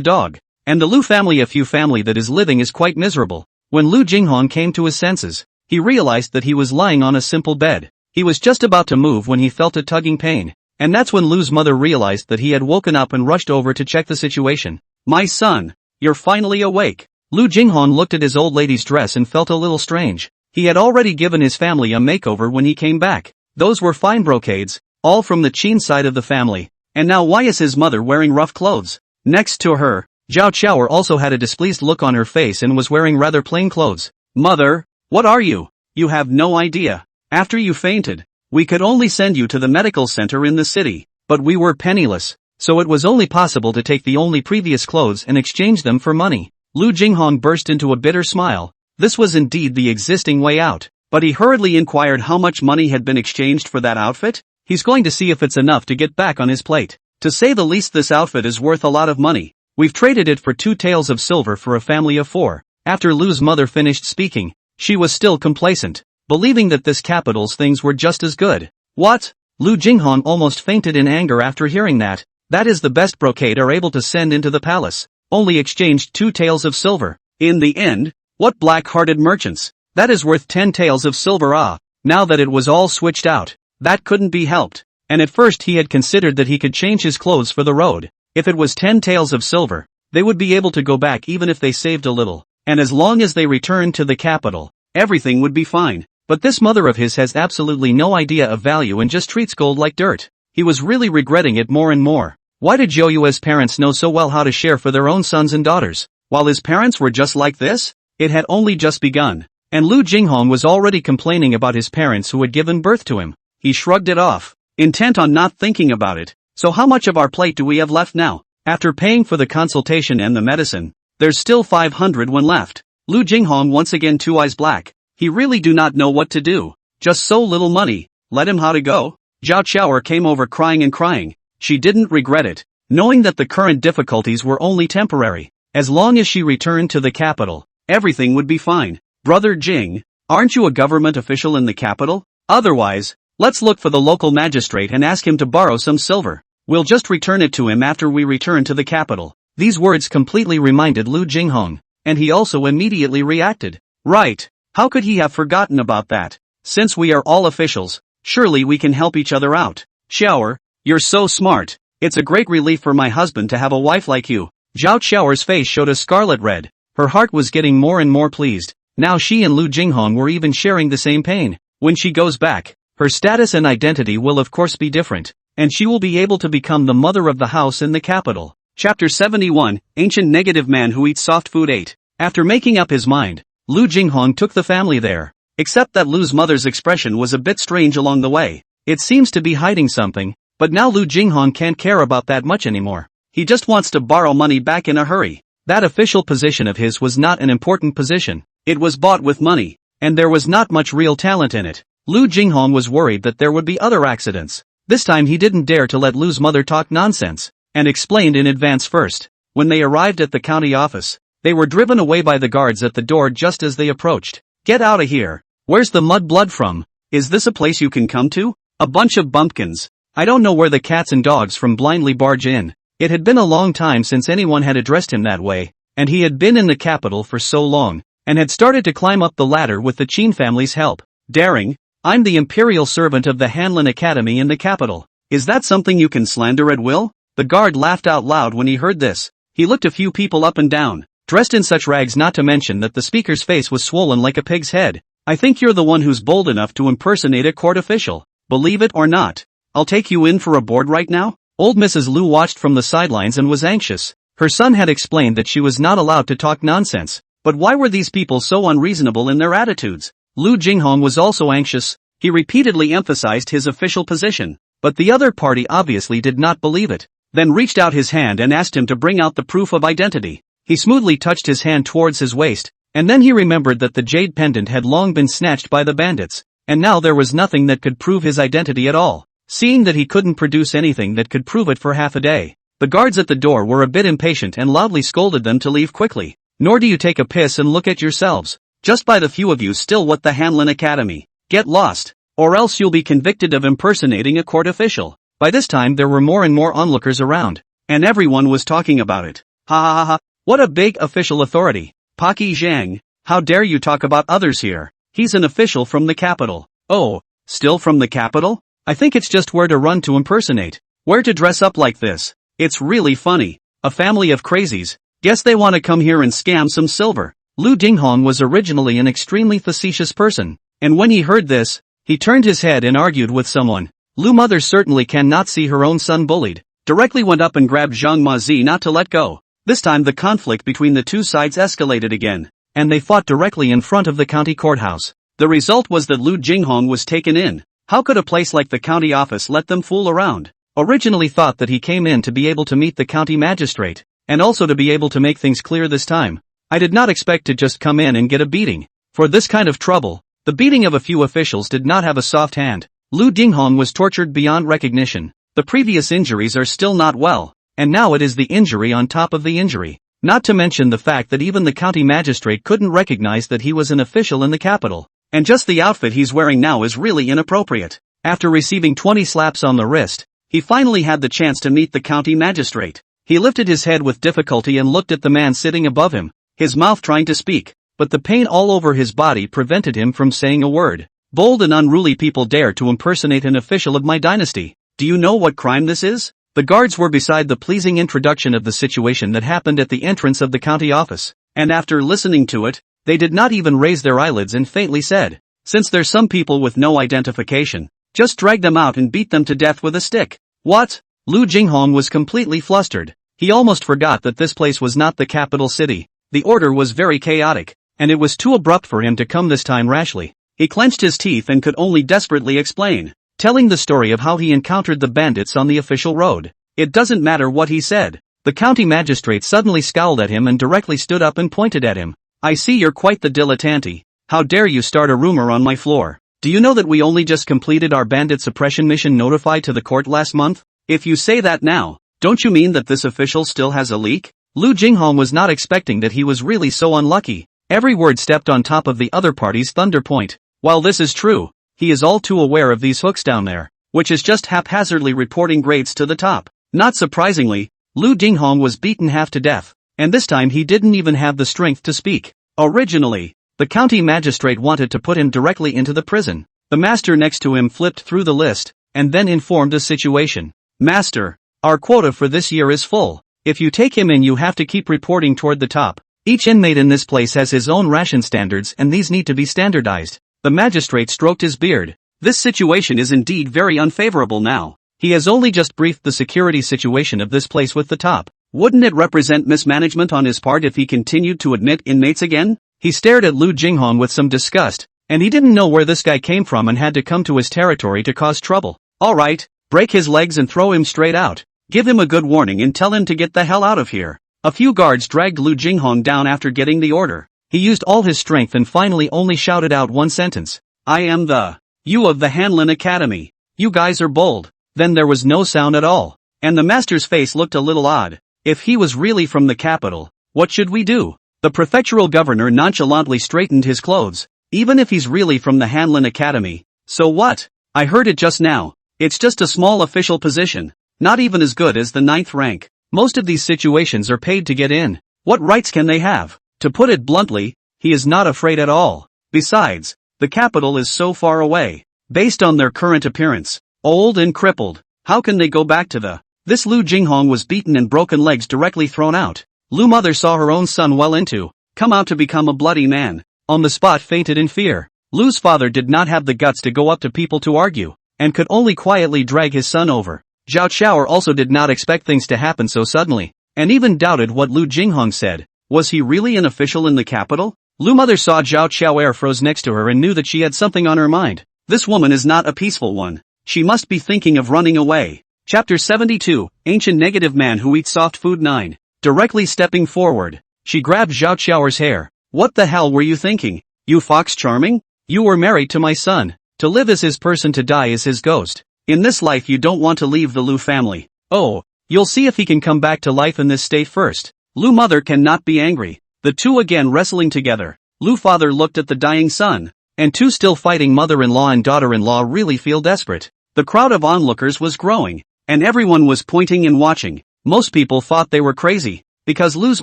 dog. And the Lu family, a few family that is living, is quite miserable. When Lu Jinghong came to his senses, he realized that he was lying on a simple bed. He was just about to move when he felt a tugging pain. And that's when Lu's mother realized that he had woken up and rushed over to check the situation. My son, you're finally awake. Lu Jinghong looked at his old lady's dress and felt a little strange. He had already given his family a makeover when he came back. Those were fine brocades, all from the Qin side of the family. And now why is his mother wearing rough clothes? Next to her, Zhao Chaoer also had a displeased look on her face and was wearing rather plain clothes. Mother, what are you? You have no idea. After you fainted, we could only send you to the medical center in the city, but we were penniless, so it was only possible to take the only previous clothes and exchange them for money. Lu Jinghong burst into a bitter smile. This was indeed the existing way out, but he hurriedly inquired how much money had been exchanged for that outfit. He's going to see if it's enough to get back on his plate. To say the least, this outfit is worth a lot of money. We've traded it for 2 taels of silver for a family of 4. After Lu's mother finished speaking, she was still complacent, believing that this capital's things were just as good. What? Lu Jinghong almost fainted in anger after hearing that. That is the best brocade are able to send into the palace. Only exchanged 2 taels of silver. In the end, what black-hearted merchants? That is worth 10 taels of silver. Now that it was all switched out, that couldn't be helped. And at first he had considered that he could change his clothes for the road. If it was 10 taels of silver, they would be able to go back even if they saved a little. And as long as they returned to the capital, everything would be fine. But this mother of his has absolutely no idea of value and just treats gold like dirt. He was really regretting it more and more. Why did Joyua's parents know so well how to share for their own sons and daughters, while his parents were just like this? It had only just begun, and Lu Jinghong was already complaining about his parents who had given birth to him. He shrugged it off, intent on not thinking about it. So how much of our plate do we have left now? After paying for the consultation and the medicine, there's still 500 when left. Lu Jinghong once again 2 eyes black. He really do not know what to do. Just so little money. Let him how to go. Zhao Chaoer came over crying and crying. She didn't regret it, knowing that the current difficulties were only temporary. As long as she returned to the capital, everything would be fine. Brother Jing, aren't you a government official in the capital? Otherwise, let's look for the local magistrate and ask him to borrow some silver. We'll just return it to him after we return to the capital. These words completely reminded Lu Jinghong, and he also immediately reacted. Right, how could he have forgotten about that? Since we are all officials, surely we can help each other out. Chaoer, you're so smart. It's a great relief for my husband to have a wife like you. Zhao Chaoer's face showed a scarlet red. Her heart was getting more and more pleased. Now she and Lu Jinghong were even sharing the same pain. When she goes back, her status and identity will of course be different, and she will be able to become the mother of the house in the capital. Chapter 71, Ancient Negative Man Who Eats Soft Food 8. After making up his mind, Lu Jinghong took the family there. Except that Lu's mother's expression was a bit strange along the way. It seems to be hiding something, but now Lu Jinghong can't care about that much anymore. He just wants to borrow money back in a hurry. That official position of his was not an important position. It was bought with money, and there was not much real talent in it. Lu Jinghong was worried that there would be other accidents. This time he didn't dare to let Lu's mother talk nonsense, and explained in advance first. When they arrived at the county office, they were driven away by the guards at the door just as they approached. Get out of here. Where's the mud blood from? Is this a place you can come to? A bunch of bumpkins. I don't know where the cats and dogs from blindly barge in. It had been a long time since anyone had addressed him that way, and he had been in the capital for so long, and had started to climb up the ladder with the Qin family's help. Daring, I'm the imperial servant of the Hanlin Academy in the capital. Is that something you can slander at will? The guard laughed out loud when he heard this. He looked a few people up and down, dressed in such rags, not to mention that the speaker's face was swollen like a pig's head. I think you're the one who's bold enough to impersonate a court official. Believe it or not, I'll take you in for a board right now. Old Mrs. Lu watched from the sidelines and was anxious. Her son had explained that she was not allowed to talk nonsense, but why were these people so unreasonable in their attitudes? Lu Jinghong was also anxious. He repeatedly emphasized his official position, but the other party obviously did not believe it, then reached out his hand and asked him to bring out the proof of identity. He smoothly touched his hand towards his waist, and then he remembered that the jade pendant had long been snatched by the bandits. and now there was nothing that could prove his identity at all. Seeing that he couldn't produce anything that could prove it for half a day, the guards at the door were a bit impatient and loudly scolded them to leave quickly. Nor do you take a piss and look at yourselves. Just by the few of you still what the Hanlin Academy. Get lost, or else you'll be convicted of impersonating a court official. By this time there were more and more onlookers around, and everyone was talking about it. Ha ha ha ha, what a big official authority. Paki Zhang, how dare you talk about others here? He's an official from the capital. Oh, still from the capital? I think it's just where to run to impersonate. Where to dress up like this. It's really funny. A family of crazies. Guess they want to come here and scam some silver. Lu Dinghong was originally an extremely facetious person, and when he heard this, he turned his head and argued with someone. Lu mother certainly cannot see her own son bullied. Directly went up and grabbed Zhang Mazi not to let go. This time the conflict between the two sides escalated again, and they fought directly in front of the county courthouse. The result was that Lu Jinghong was taken in. How could a place like the county office let them fool around? Originally thought that he came in to be able to meet the county magistrate, and also to be able to make things clear this time. I did not expect to just come in and get a beating. For this kind of trouble, the beating of a few officials did not have a soft hand. Lu Dinghong was tortured beyond recognition. The previous injuries are still not well, and now it is the injury on top of the injury. Not to mention the fact that even the county magistrate couldn't recognize that he was an official in the capital. And just the outfit he's wearing now is really inappropriate. After receiving 20 slaps on the wrist, he finally had the chance to meet the county magistrate. He lifted his head with difficulty and looked at the man sitting above him, his mouth trying to speak, but the pain all over his body prevented him from saying a word. Bold and unruly people dare to impersonate an official of my dynasty. Do you know what crime this is? The guards were beside the pleasing introduction of the situation that happened at the entrance of the county office, and after listening to it, they did not even raise their eyelids and faintly said, "Since there's some people with no identification, just drag them out and beat them to death with a stick." What? Lu Jinghong was completely flustered. He almost forgot that this place was not the capital city. The order was very chaotic, and it was too abrupt for him to come this time rashly. He clenched his teeth and could only desperately explain, telling the story of how he encountered the bandits on the official road. It doesn't matter what he said. The county magistrate suddenly scowled at him and directly stood up and pointed at him. "I see you're quite the dilettante. How dare you start a rumor on my floor? Do you know that we only just completed our bandit suppression mission notified to the court last month? If you say that now, don't you mean that this official still has a leak?" Lu Jinghong was not expecting that he was really so unlucky. Every word stepped on top of the other party's thunder point. While this is true, he is all too aware of these hooks down there, which is just haphazardly reporting grades to the top. Not surprisingly, Lu Dinghong was beaten half to death, and this time he didn't even have the strength to speak. Originally, the county magistrate wanted to put him directly into the prison. The master next to him flipped through the list, and then informed the situation. "Master, our quota for this year is full. If you take him in you have to keep reporting toward the top. Each inmate in this place has his own ration standards and these need to be standardized." The magistrate stroked his beard. This situation is indeed very unfavorable now. He has only just briefed the security situation of this place with the top. Wouldn't it represent mismanagement on his part if he continued to admit inmates again? He stared at Lu Jinghong with some disgust, and he didn't know where this guy came from and had to come to his territory to cause trouble. Alright, break his legs and throw him straight out. Give him a good warning and tell him to get the hell out of here. A few guards dragged Lu Jinghong down after getting the order. He used all his strength and finally only shouted out one sentence. "I am the you of the Hanlin Academy. You guys are bold." Then there was no sound at all, and the master's face looked a little odd. If he was really from the capital, what should we do? The prefectural governor nonchalantly straightened his clothes. Even if he's really from the Hanlin Academy, so what? I heard it just now. It's just a small official position, not even as good as the 9th rank. Most of these situations are paid to get in. What rights can they have? To put it bluntly, he is not afraid at all. Besides, the capital is so far away. Based on their current appearance, old and crippled, how can they go back to the... This Lu Jinghong was beaten and broken legs directly thrown out. Lu mother saw her own son well into, come out to become a bloody man. On the spot fainted in fear. Lu's father did not have the guts to go up to people to argue, and could only quietly drag his son over. Zhao Qiao also did not expect things to happen so suddenly, and even doubted what Lu Jinghong said. Was he really an official in the capital? Lu mother saw Zhao Qiao air froze next to her and knew that she had something on her mind. This woman is not a peaceful one. She must be thinking of running away. Chapter 72, Ancient Negative Man Who Eats Soft Food 9. Directly stepping forward, she grabbed Zhao Qiao's hair. "What the hell were you thinking? You fox charming? You were married to my son. To live is his person, to die is his ghost. In this life you don't want to leave the Lu family. Oh, you'll see if he can come back to life in this state first. Lu mother cannot be angry. The two again wrestling together. Lu father looked at the dying son. And two still fighting mother-in-law and daughter-in-law really feel desperate. The crowd of onlookers was growing. And everyone was pointing and watching. Most people thought they were crazy. Because Lu's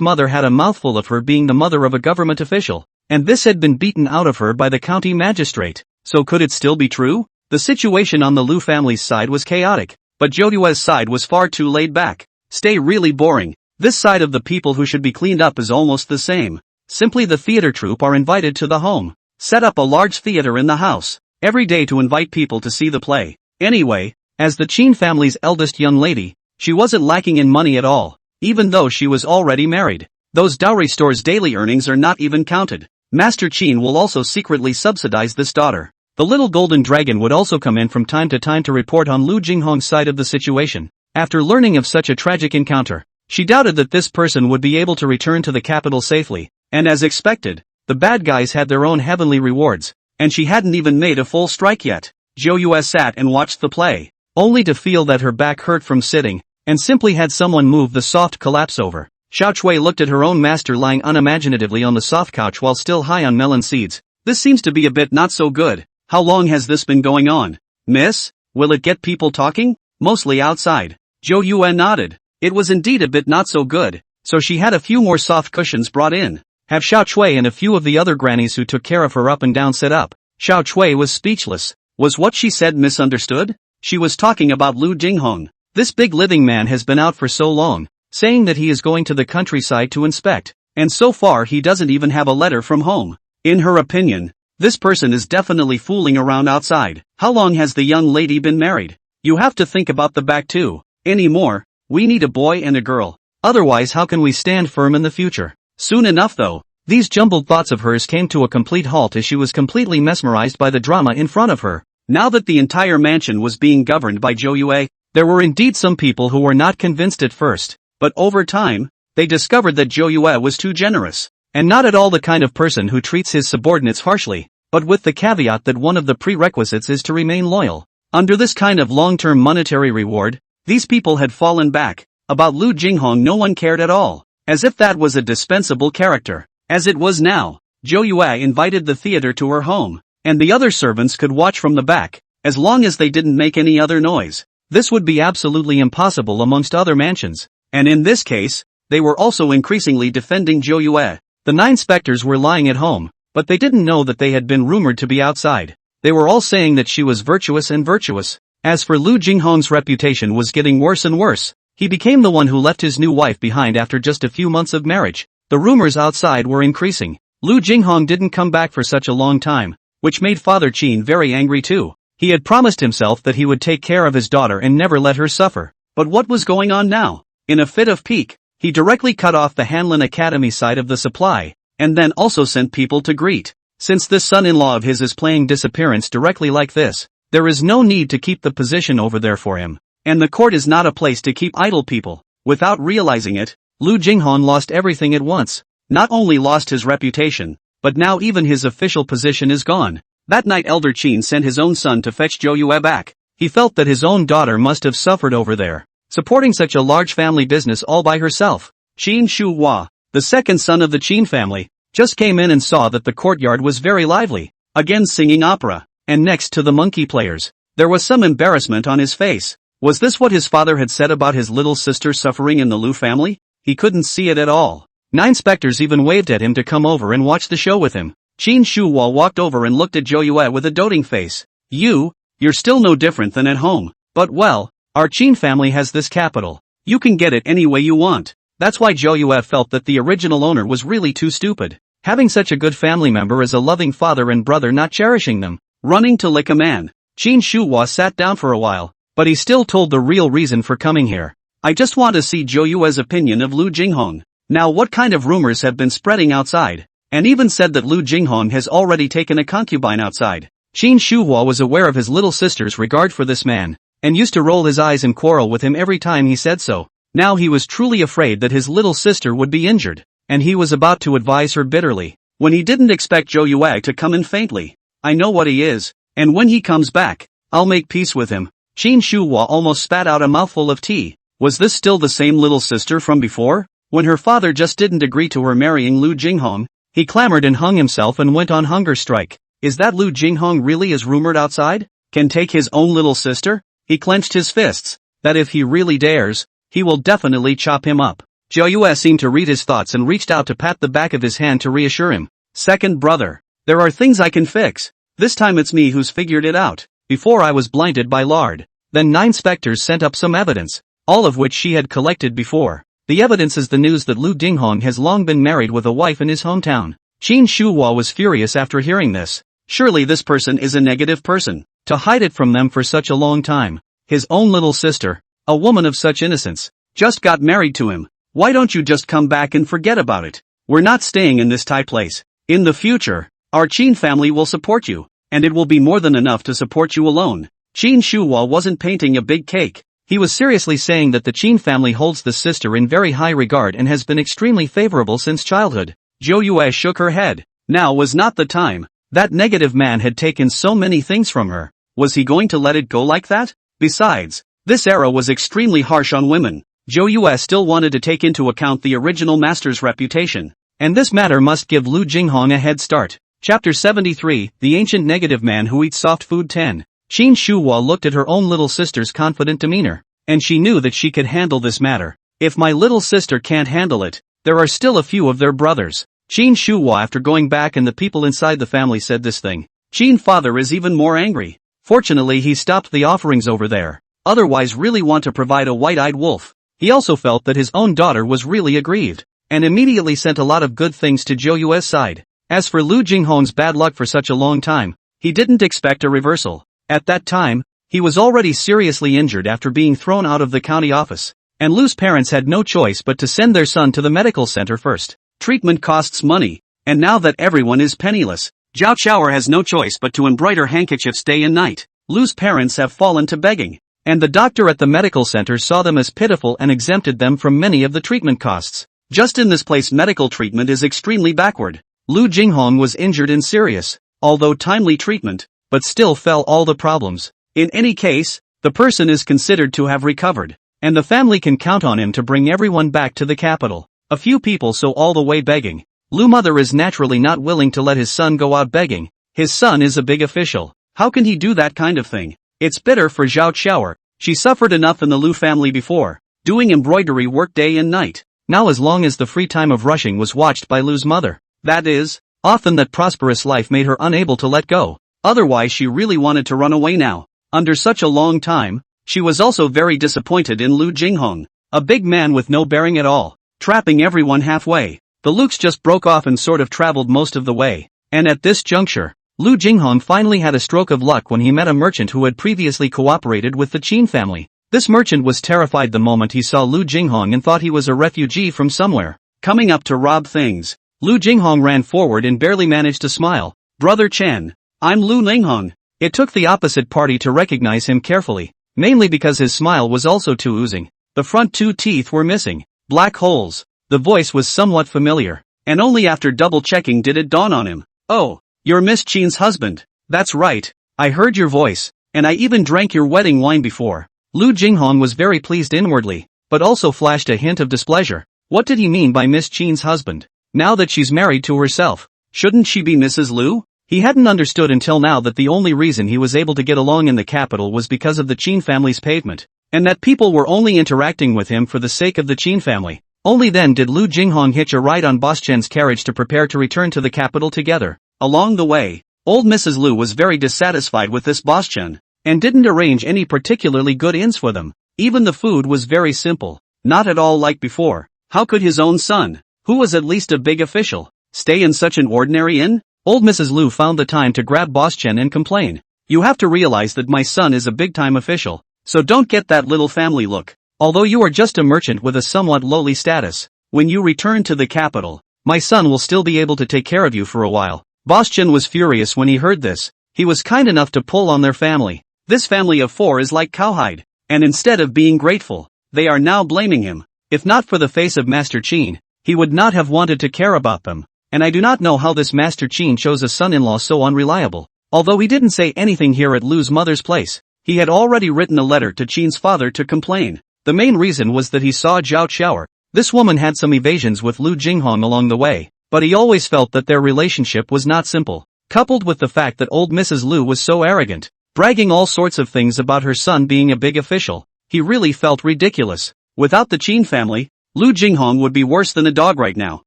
mother had a mouthful of her being the mother of a government official. And this had been beaten out of her by the county magistrate. So could it still be true? The situation on the Lu family's side was chaotic. But Jodue's side was far too laid back. Stay really boring. This side of the people who should be cleaned up is almost the same. Simply the theater troupe are invited to the home. Set up a large theater in the house. Every day to invite people to see the play. Anyway, as the Chin family's eldest young lady, she wasn't lacking in money at all. Even though she was already married. Those dowry stores' daily earnings are not even counted. Master Chin will also secretly subsidize this daughter. The little golden dragon would also come in from time to time to report on Lu Jinghong's side of the situation. After learning of such a tragic encounter, she doubted that this person would be able to return to the capital safely, and as expected, the bad guys had their own heavenly rewards, and she hadn't even made a full strike yet. Zhou Yue sat and watched the play, only to feel that her back hurt from sitting, and simply had someone move the soft collapse over. Xiao Chui looked at her own master lying unimaginatively on the soft couch while still high on melon seeds. This seems to be a bit not so good. How long has this been going on? Miss, will it get people talking? Mostly outside. Zhou Yue nodded. It was indeed a bit not so good, so she had a few more soft cushions brought in. Have Xiao Chui and a few of the other grannies who took care of her up and down set up. Xiao Chui was speechless. Was what she said misunderstood? She was talking about Lu Jinghong. This big living man has been out for so long, saying that he is going to the countryside to inspect, and so far he doesn't even have a letter from home. In her opinion, this person is definitely fooling around outside. How long has the young lady been married? You have to think about the back too. Anymore, we need a boy and a girl. Otherwise how can we stand firm in the future? Soon enough though, these jumbled thoughts of hers came to a complete halt as she was completely mesmerized by the drama in front of her. Now that the entire mansion was being governed by Zhou Yue, there were indeed some people who were not convinced at first, but over time, they discovered that Zhou Yue was too generous, and not at all the kind of person who treats his subordinates harshly, but with the caveat that one of the prerequisites is to remain loyal. Under this kind of long-term monetary reward, these people had fallen back. About Lu Jinghong no one cared at all, as if that was a dispensable character. As it was now, Zhou Yue invited the theater to her home, and the other servants could watch from the back, as long as they didn't make any other noise. This would be absolutely impossible amongst other mansions, and in this case, they were also increasingly defending Zhou Yue. The 9 specters were lying at home, but they didn't know that they had been rumored to be outside. They were all saying that she was virtuous and virtuous. As for Lu Jinghong's reputation was getting worse and worse. He became the one who left his new wife behind after just a few months of marriage. The rumors outside were increasing. Lu Jinghong didn't come back for such a long time, which made Father Qin very angry too. He had promised himself that he would take care of his daughter and never let her suffer. But what was going on now? In a fit of pique, he directly cut off the Hanlin Academy side of the supply, and then also sent people to greet. Since this son-in-law of his is playing disappearance directly like this, there is no need to keep the position over there for him. And the court is not a place to keep idle people. Without realizing it, Lu Jinghong lost everything at once. Not only lost his reputation, but now even his official position is gone. That night Elder Qin sent his own son to fetch Zhou Yue back. He felt that his own daughter must have suffered over there, supporting such a large family business all by herself. Qin Shuhua, the second son of the Qin family, just came in and saw that the courtyard was very lively, again singing opera, and next to the monkey players, there was some embarrassment on his face. Was this what his father had said about his little sister suffering in the Lu family? He couldn't see it at all. 9 specters even waved at him to come over and watch the show with him. Qin Shuhua walked over and looked at Zhou Yue with a doting face. You're still no different than at home. But well, our Qin family has this capital. You can get it any way you want. That's why Zhou Yue felt that the original owner was really too stupid. Having such a good family member as a loving father and brother not cherishing them. Running to lick a man. Qin Shuhua sat down for a while, but he still told the real reason for coming here. I just want to see Zhou Yue's opinion of Lu Jinghong. Now what kind of rumors have been spreading outside? And even said that Lu Jinghong has already taken a concubine outside. Qin Shuhua was aware of his little sister's regard for this man, and used to roll his eyes and quarrel with him every time he said so. Now he was truly afraid that his little sister would be injured, and he was about to advise her bitterly, when he didn't expect Zhou Yue to come in faintly. I know what he is, And when he comes back, I'll make peace with him. Qin Shuhua almost spat out a mouthful of tea. Was this still the same little sister from before? When her father just didn't agree to her marrying Lu Jinghong, he clamored and hung himself and went on hunger strike. Is that Lu Jinghong really as rumored outside? Can take his own little sister? He clenched his fists, that if he really dares, he will definitely chop him up. Zhou Yue seemed to read his thoughts and reached out to pat the back of his hand to reassure him. Second brother, there are things I can fix. This time it's me who's figured it out. Before I was blinded by lard. Then 9 specters sent up some evidence, all of which she had collected before. The evidence is the news that Lu Jinghong has long been married with a wife in his hometown. Qin Shuhua was furious after hearing this. Surely this person is a negative person, to hide it from them for such a long time. His own little sister, a woman of such innocence, just got married to him. Why don't you just come back and forget about it? We're not staying in this tight place. In the future, our Qin family will support you, and it will be more than enough to support you alone. Qin Shuhua wasn't painting a big cake. He was seriously saying that the Qin family holds the sister in very high regard and has been extremely favorable since childhood. Zhou Yue shook her head. Now was not the time. That negative man had taken so many things from her. Was he going to let it go like that? Besides, this era was extremely harsh on women. Zhou Yue still wanted to take into account the original master's reputation. And this matter must give Lu Jinghong a head start. Chapter 73, The Ancient Negative Man Who Eats Soft Food 10. Qin Shuhua looked at her own little sister's confident demeanor, and she knew that she could handle this matter. If my little sister can't handle it, there are still a few of their brothers. Qin Shuhua, after going back and the people inside the family said this thing. Qin father is even more angry. Fortunately he stopped the offerings over there. Otherwise really want to provide a white-eyed wolf. He also felt that his own daughter was really aggrieved, and immediately sent a lot of good things to Zhou Yue's side. As for Lu Jinghong's bad luck for such a long time, he didn't expect a reversal. At that time, he was already seriously injured after being thrown out of the county office, and Lu's parents had no choice but to send their son to the medical center first. Treatment costs money, and now that everyone is penniless, Zhao Chao has no choice but to embroider handkerchiefs day and night. Lu's parents have fallen to begging, and the doctor at the medical center saw them as pitiful and exempted them from many of the treatment costs. Just in this place medical treatment is extremely backward. Lu Jinghong was injured and serious, although timely treatment, but still fell all the problems. In any case, the person is considered to have recovered, and the family can count on him to bring everyone back to the capital. A few people so all the way begging. Lu mother is naturally not willing to let his son go out begging. His son is a big official. How can he do that kind of thing? It's bitter for Zhao Chao. She suffered enough in the Lu family before, doing embroidery work day and night. Now as long as the free time of rushing was watched by Lu's mother. That is, often that prosperous life made her unable to let go. Otherwise she really wanted to run away now. Under such a long time, she was also very disappointed in Lu Jinghong, a big man with no bearing at all, trapping everyone halfway. The Lukes just broke off and sort of traveled most of the way, and at this juncture, Lu Jinghong finally had a stroke of luck when he met a merchant who had previously cooperated with the Qin family. This merchant was terrified the moment he saw Lu Jinghong and thought he was a refugee from somewhere, coming up to rob things. Lu Jinghong ran forward and barely managed to smile. Brother Chen, I'm Lu Linghong. It took the opposite party to recognize him carefully, mainly because his smile was also too oozing. The front 2 teeth were missing. Black holes. The voice was somewhat familiar, and only after double-checking did it dawn on him. Oh, you're Miss Qin's husband. That's right. I heard your voice, and I even drank your wedding wine before. Lu Jinghong was very pleased inwardly, but also flashed a hint of displeasure. What did he mean by Miss Qin's husband? Now that she's married to herself, shouldn't she be Mrs. Lu? He hadn't understood until now that the only reason he was able to get along in the capital was because of the Qin family's pavement, and that people were only interacting with him for the sake of the Qin family. Only then did Lu Jinghong hitch a ride on Boss Chen's carriage to prepare to return to the capital together. Along the way, old Mrs. Lu was very dissatisfied with this Boss Chen, and didn't arrange any particularly good inns for them. Even the food was very simple, not at all like before. How could his own son, who was at least a big official, stay in such an ordinary inn? Old Mrs. Lu found the time to grab Boss Chen and complain. You have to realize that my son is a big-time official, so don't get that little family look. Although you are just a merchant with a somewhat lowly status, when you return to the capital, my son will still be able to take care of you for a while. Boss Chen was furious when he heard this. He was kind enough to pull on their family. This family of 4 is like cowhide, and instead of being grateful, they are now blaming him. If not for the face of Master Qin, he would not have wanted to care about them, and I do not know how this Master Qin chose a son-in-law so unreliable. Although he didn't say anything here at Lu's mother's place, he had already written a letter to Qin's father to complain. The main reason was that he saw Zhao Qiaoer. This woman had some evasions with Lu Jinghong along the way, but he always felt that their relationship was not simple. Coupled with the fact that old Mrs. Lu was so arrogant, bragging all sorts of things about her son being a big official, he really felt ridiculous. Without the Qin family, Lu Jinghong would be worse than a dog right now.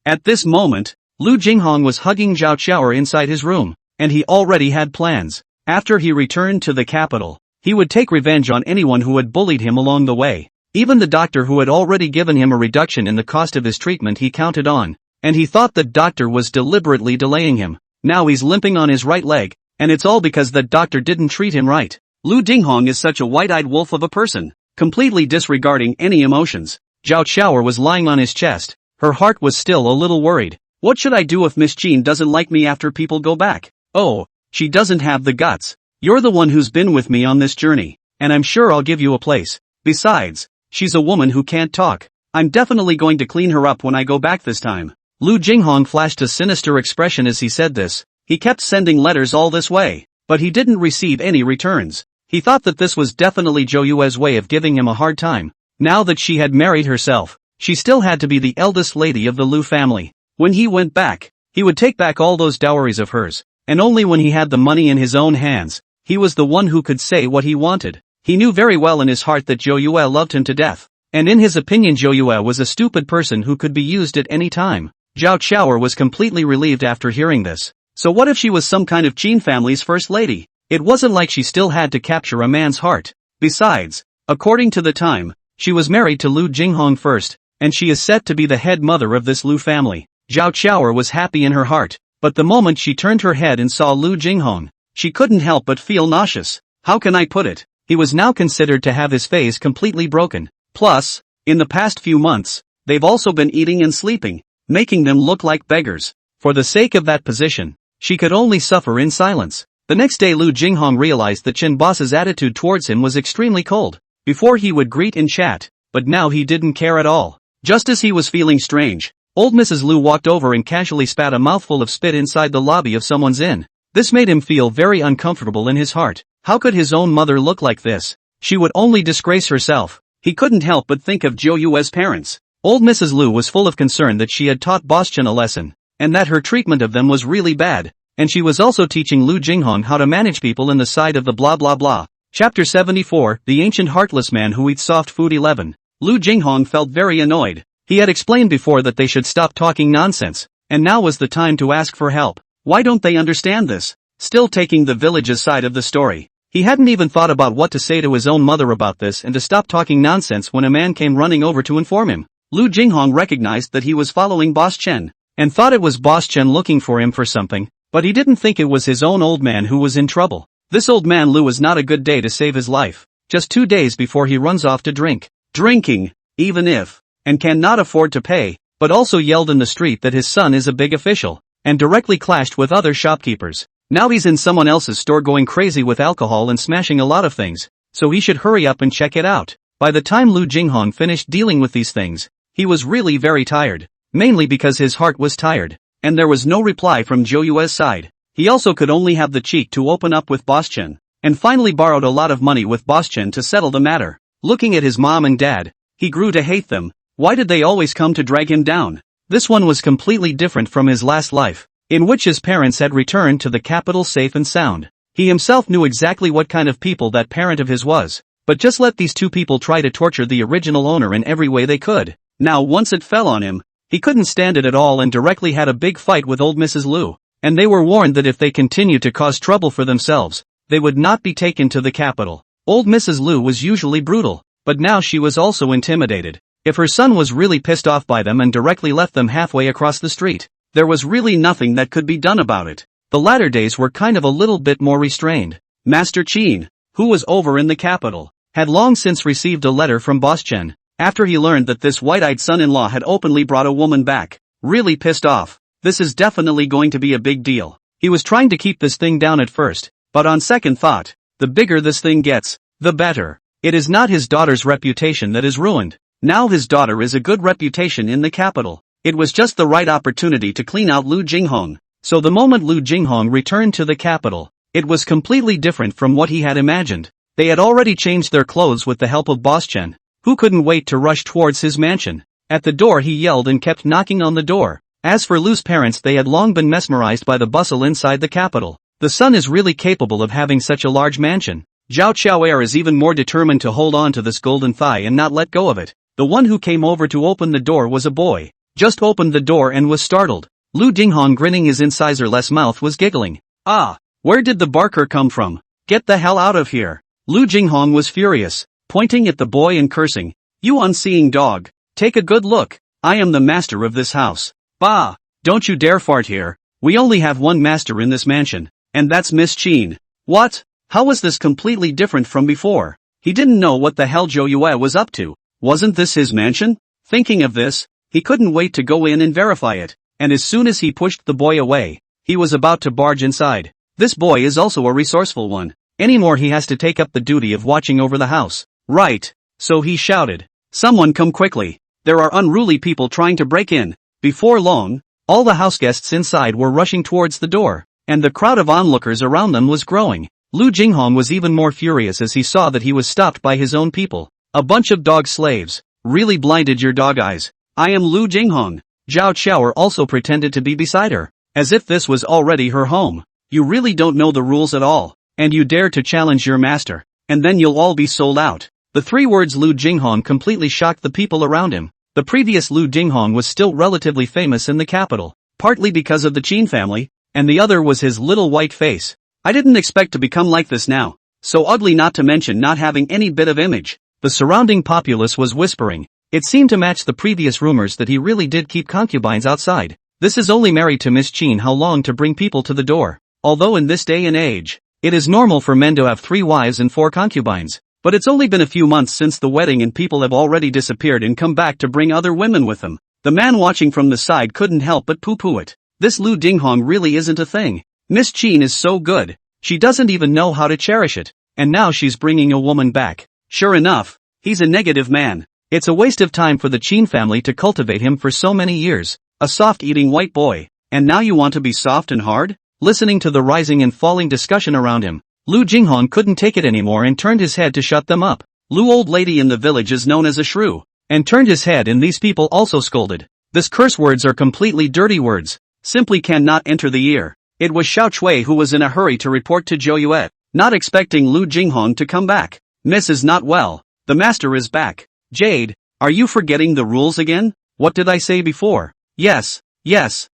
At this moment, Lu Jinghong was hugging Zhao Qiaoer inside his room, and he already had plans. After he returned to the capital, he would take revenge on anyone who had bullied him along the way. Even the doctor who had already given him a reduction in the cost of his treatment he counted on, and he thought that doctor was deliberately delaying him. Now he's limping on his right leg, and it's all because that doctor didn't treat him right. Lu Jinghong is such a white-eyed wolf of a person, completely disregarding any emotions. Zhao Qiaoer was lying on his chest. Her heart was still a little worried. What should I do if Miss Qin doesn't like me after people go back? Oh, she doesn't have the guts. You're the one who's been with me on this journey, and I'm sure I'll give you a place. Besides, she's a woman who can't talk. I'm definitely going to clean her up when I go back this time. Lu Jinghong flashed a sinister expression as he said this. He kept sending letters all this way, but he didn't receive any returns. He thought that this was definitely Zhou Yue's way of giving him a hard time. Now that she had married herself, she still had to be the eldest lady of the Lu family. When he went back, he would take back all those dowries of hers, and only when he had the money in his own hands, he was the one who could say what he wanted. He knew very well in his heart that Zhou Yue loved him to death, and in his opinion Zhou Yue was a stupid person who could be used at any time. Zhao Qiaoer was completely relieved after hearing this. So what if she was some kind of Qin family's first lady? It wasn't like she still had to capture a man's heart. Besides, according to the time, she was married to Lu Jinghong first, and she is set to be the head mother of this Lu family. Zhao Qiaoer was happy in her heart, but the moment she turned her head and saw Lu Jinghong, she couldn't help but feel nauseous. How can I put it? He was now considered to have his face completely broken. Plus, in the past few months, they've also been eating and sleeping, making them look like beggars. For the sake of that position, she could only suffer in silence. The next day Lu Jinghong realized that Chen Boss's attitude towards him was extremely cold. Before he would greet and chat, but now he didn't care at all. Just as he was feeling strange, old Mrs. Lu walked over and casually spat a mouthful of spit inside the lobby of someone's inn. This made him feel very uncomfortable in his heart. How could his own mother look like this? She would only disgrace herself. He couldn't help but think of Zhou Yue's parents. Old Mrs. Lu was full of concern that she had taught Boss Chen a lesson, and that her treatment of them was really bad, and she was also teaching Lu Jinghong how to manage people in the side of the blah blah blah. Chapter 74, The Ancient Heartless Man Who Eats Soft Food 11. Lu Jinghong felt very annoyed. He had explained before that they should stop talking nonsense, and now was the time to ask for help. Why don't they understand this? Still taking the village's side of the story. He hadn't even thought about what to say to his own mother about this and to stop talking nonsense when a man came running over to inform him. Lu Jinghong recognized that he was following Boss Chen, and thought it was Boss Chen looking for him for something, but he didn't think it was his own old man who was in trouble. This old man Lu was not a good day to save his life. Just 2 days before he runs off to drink. Drinking, even if, and cannot afford to pay, but also yelled in the street that his son is a big official, and directly clashed with other shopkeepers. Now he's in someone else's store going crazy with alcohol and smashing a lot of things, so he should hurry up and check it out. By the time Lu Jinghong finished dealing with these things, he was really very tired, mainly because his heart was tired, and there was no reply from Zhou Yue's side. He also could only have the cheek to open up with Boss Chen, and finally borrowed a lot of money with Boss Chen to settle the matter. Looking at his mom and dad, he grew to hate them. Why did they always come to drag him down? This one was completely different from his last life, in which his parents had returned to the capital safe and sound. He himself knew exactly what kind of people that parent of his was, but just let these two people try to torture the original owner in every way they could. Now once it fell on him, he couldn't stand it at all and directly had a big fight with old Mrs. Lu, and they were warned that if they continued to cause trouble for themselves, they would not be taken to the capital. Old Mrs. Lu was usually brutal, but now she was also intimidated. If her son was really pissed off by them and directly left them halfway across the street, there was really nothing that could be done about it. The latter days were kind of a little bit more restrained. Master Qin, who was over in the capital, had long since received a letter from Boss Chen, after he learned that this white-eyed son-in-law had openly brought a woman back. Really pissed off. This is definitely going to be a big deal. He was trying to keep this thing down at first, but on second thought, the bigger this thing gets, the better. It is not his daughter's reputation that is ruined. Now his daughter is a good reputation in the capital. It was just the right opportunity to clean out Lu Jinghong. So the moment Lu Jinghong returned to the capital, It was completely different from what he had imagined. They had already changed their clothes with the help of Boss Chen, who couldn't wait to rush towards his mansion. At the door he yelled and kept knocking on the door. As for Lu's parents, they had long been mesmerized by the bustle inside the capital. The son is really capable of having such a large mansion. Zhao Qiaoer is even more determined to hold on to this golden thigh and not let go of it. The one who came over to open the door was a boy. Just opened the door and was startled. Lu Jinghong, grinning his incisor-less mouth, was giggling. Ah, where did the barker come from? Get the hell out of here. Lu Jinghong was furious, pointing at the boy and cursing. You unseeing dog. Take a good look. I am the master of this house. Bah! Don't you dare fart here. We only have one master in this mansion, and that's Miss Qin. What? How was this completely different from before? He didn't know what the hell Zhou Yue was up to. Wasn't this his mansion? Thinking of this, he couldn't wait to go in and verify it, and as soon as he pushed the boy away, he was about to barge inside. This boy is also a resourceful one. Anymore he has to take up the duty of watching over the house. Right. So he shouted. Someone come quickly. There are unruly people trying to break in. Before long, all the houseguests inside were rushing towards the door, and the crowd of onlookers around them was growing. Lu Jinghong was even more furious as he saw that he was stopped by his own people. A bunch of dog slaves. Really blinded your dog eyes. I am Lu Jinghong. Zhao Qiaoer also pretended to be beside her, as if this was already her home. You really don't know the rules at all, and you dare to challenge your master, and then you'll all be sold out. The 3 words Lu Jinghong completely shocked the people around him. The previous Lu Jinghong was still relatively famous in the capital, partly because of the Qin family, and the other was his little white face. I didn't expect to become like this now. So ugly, not to mention not having any bit of image. The surrounding populace was whispering. It seemed to match the previous rumors that he really did keep concubines outside. This is only married to Miss Qin, how long to bring people to the door. Although in this day and age, it is normal for men to have 3 wives and 4 concubines. But it's only been a few months since the wedding and people have already disappeared and come back to bring other women with them. The man watching from the side couldn't help but poo-poo it. This Lu Jinghong really isn't a thing. Miss Qin is so good. She doesn't even know how to cherish it. And now she's bringing a woman back. Sure enough, he's a negative man. It's a waste of time for the Qin family to cultivate him for so many years. A soft-eating white boy. And now you want to be soft and hard? Listening to the rising and falling discussion around him, Lu Jinghong couldn't take it anymore and turned his head to shut them up. Lu, old lady in the village, is known as a shrew, and turned his head, and these people also scolded. This curse words are completely dirty words. Simply cannot enter the ear. It was Xiao Chui who was in a hurry to report to Zhou Yue, not expecting Lu Jinghong to come back. Miss is not well. The master is back. Jade, are you forgetting the rules again? What did I say before? Yes. It's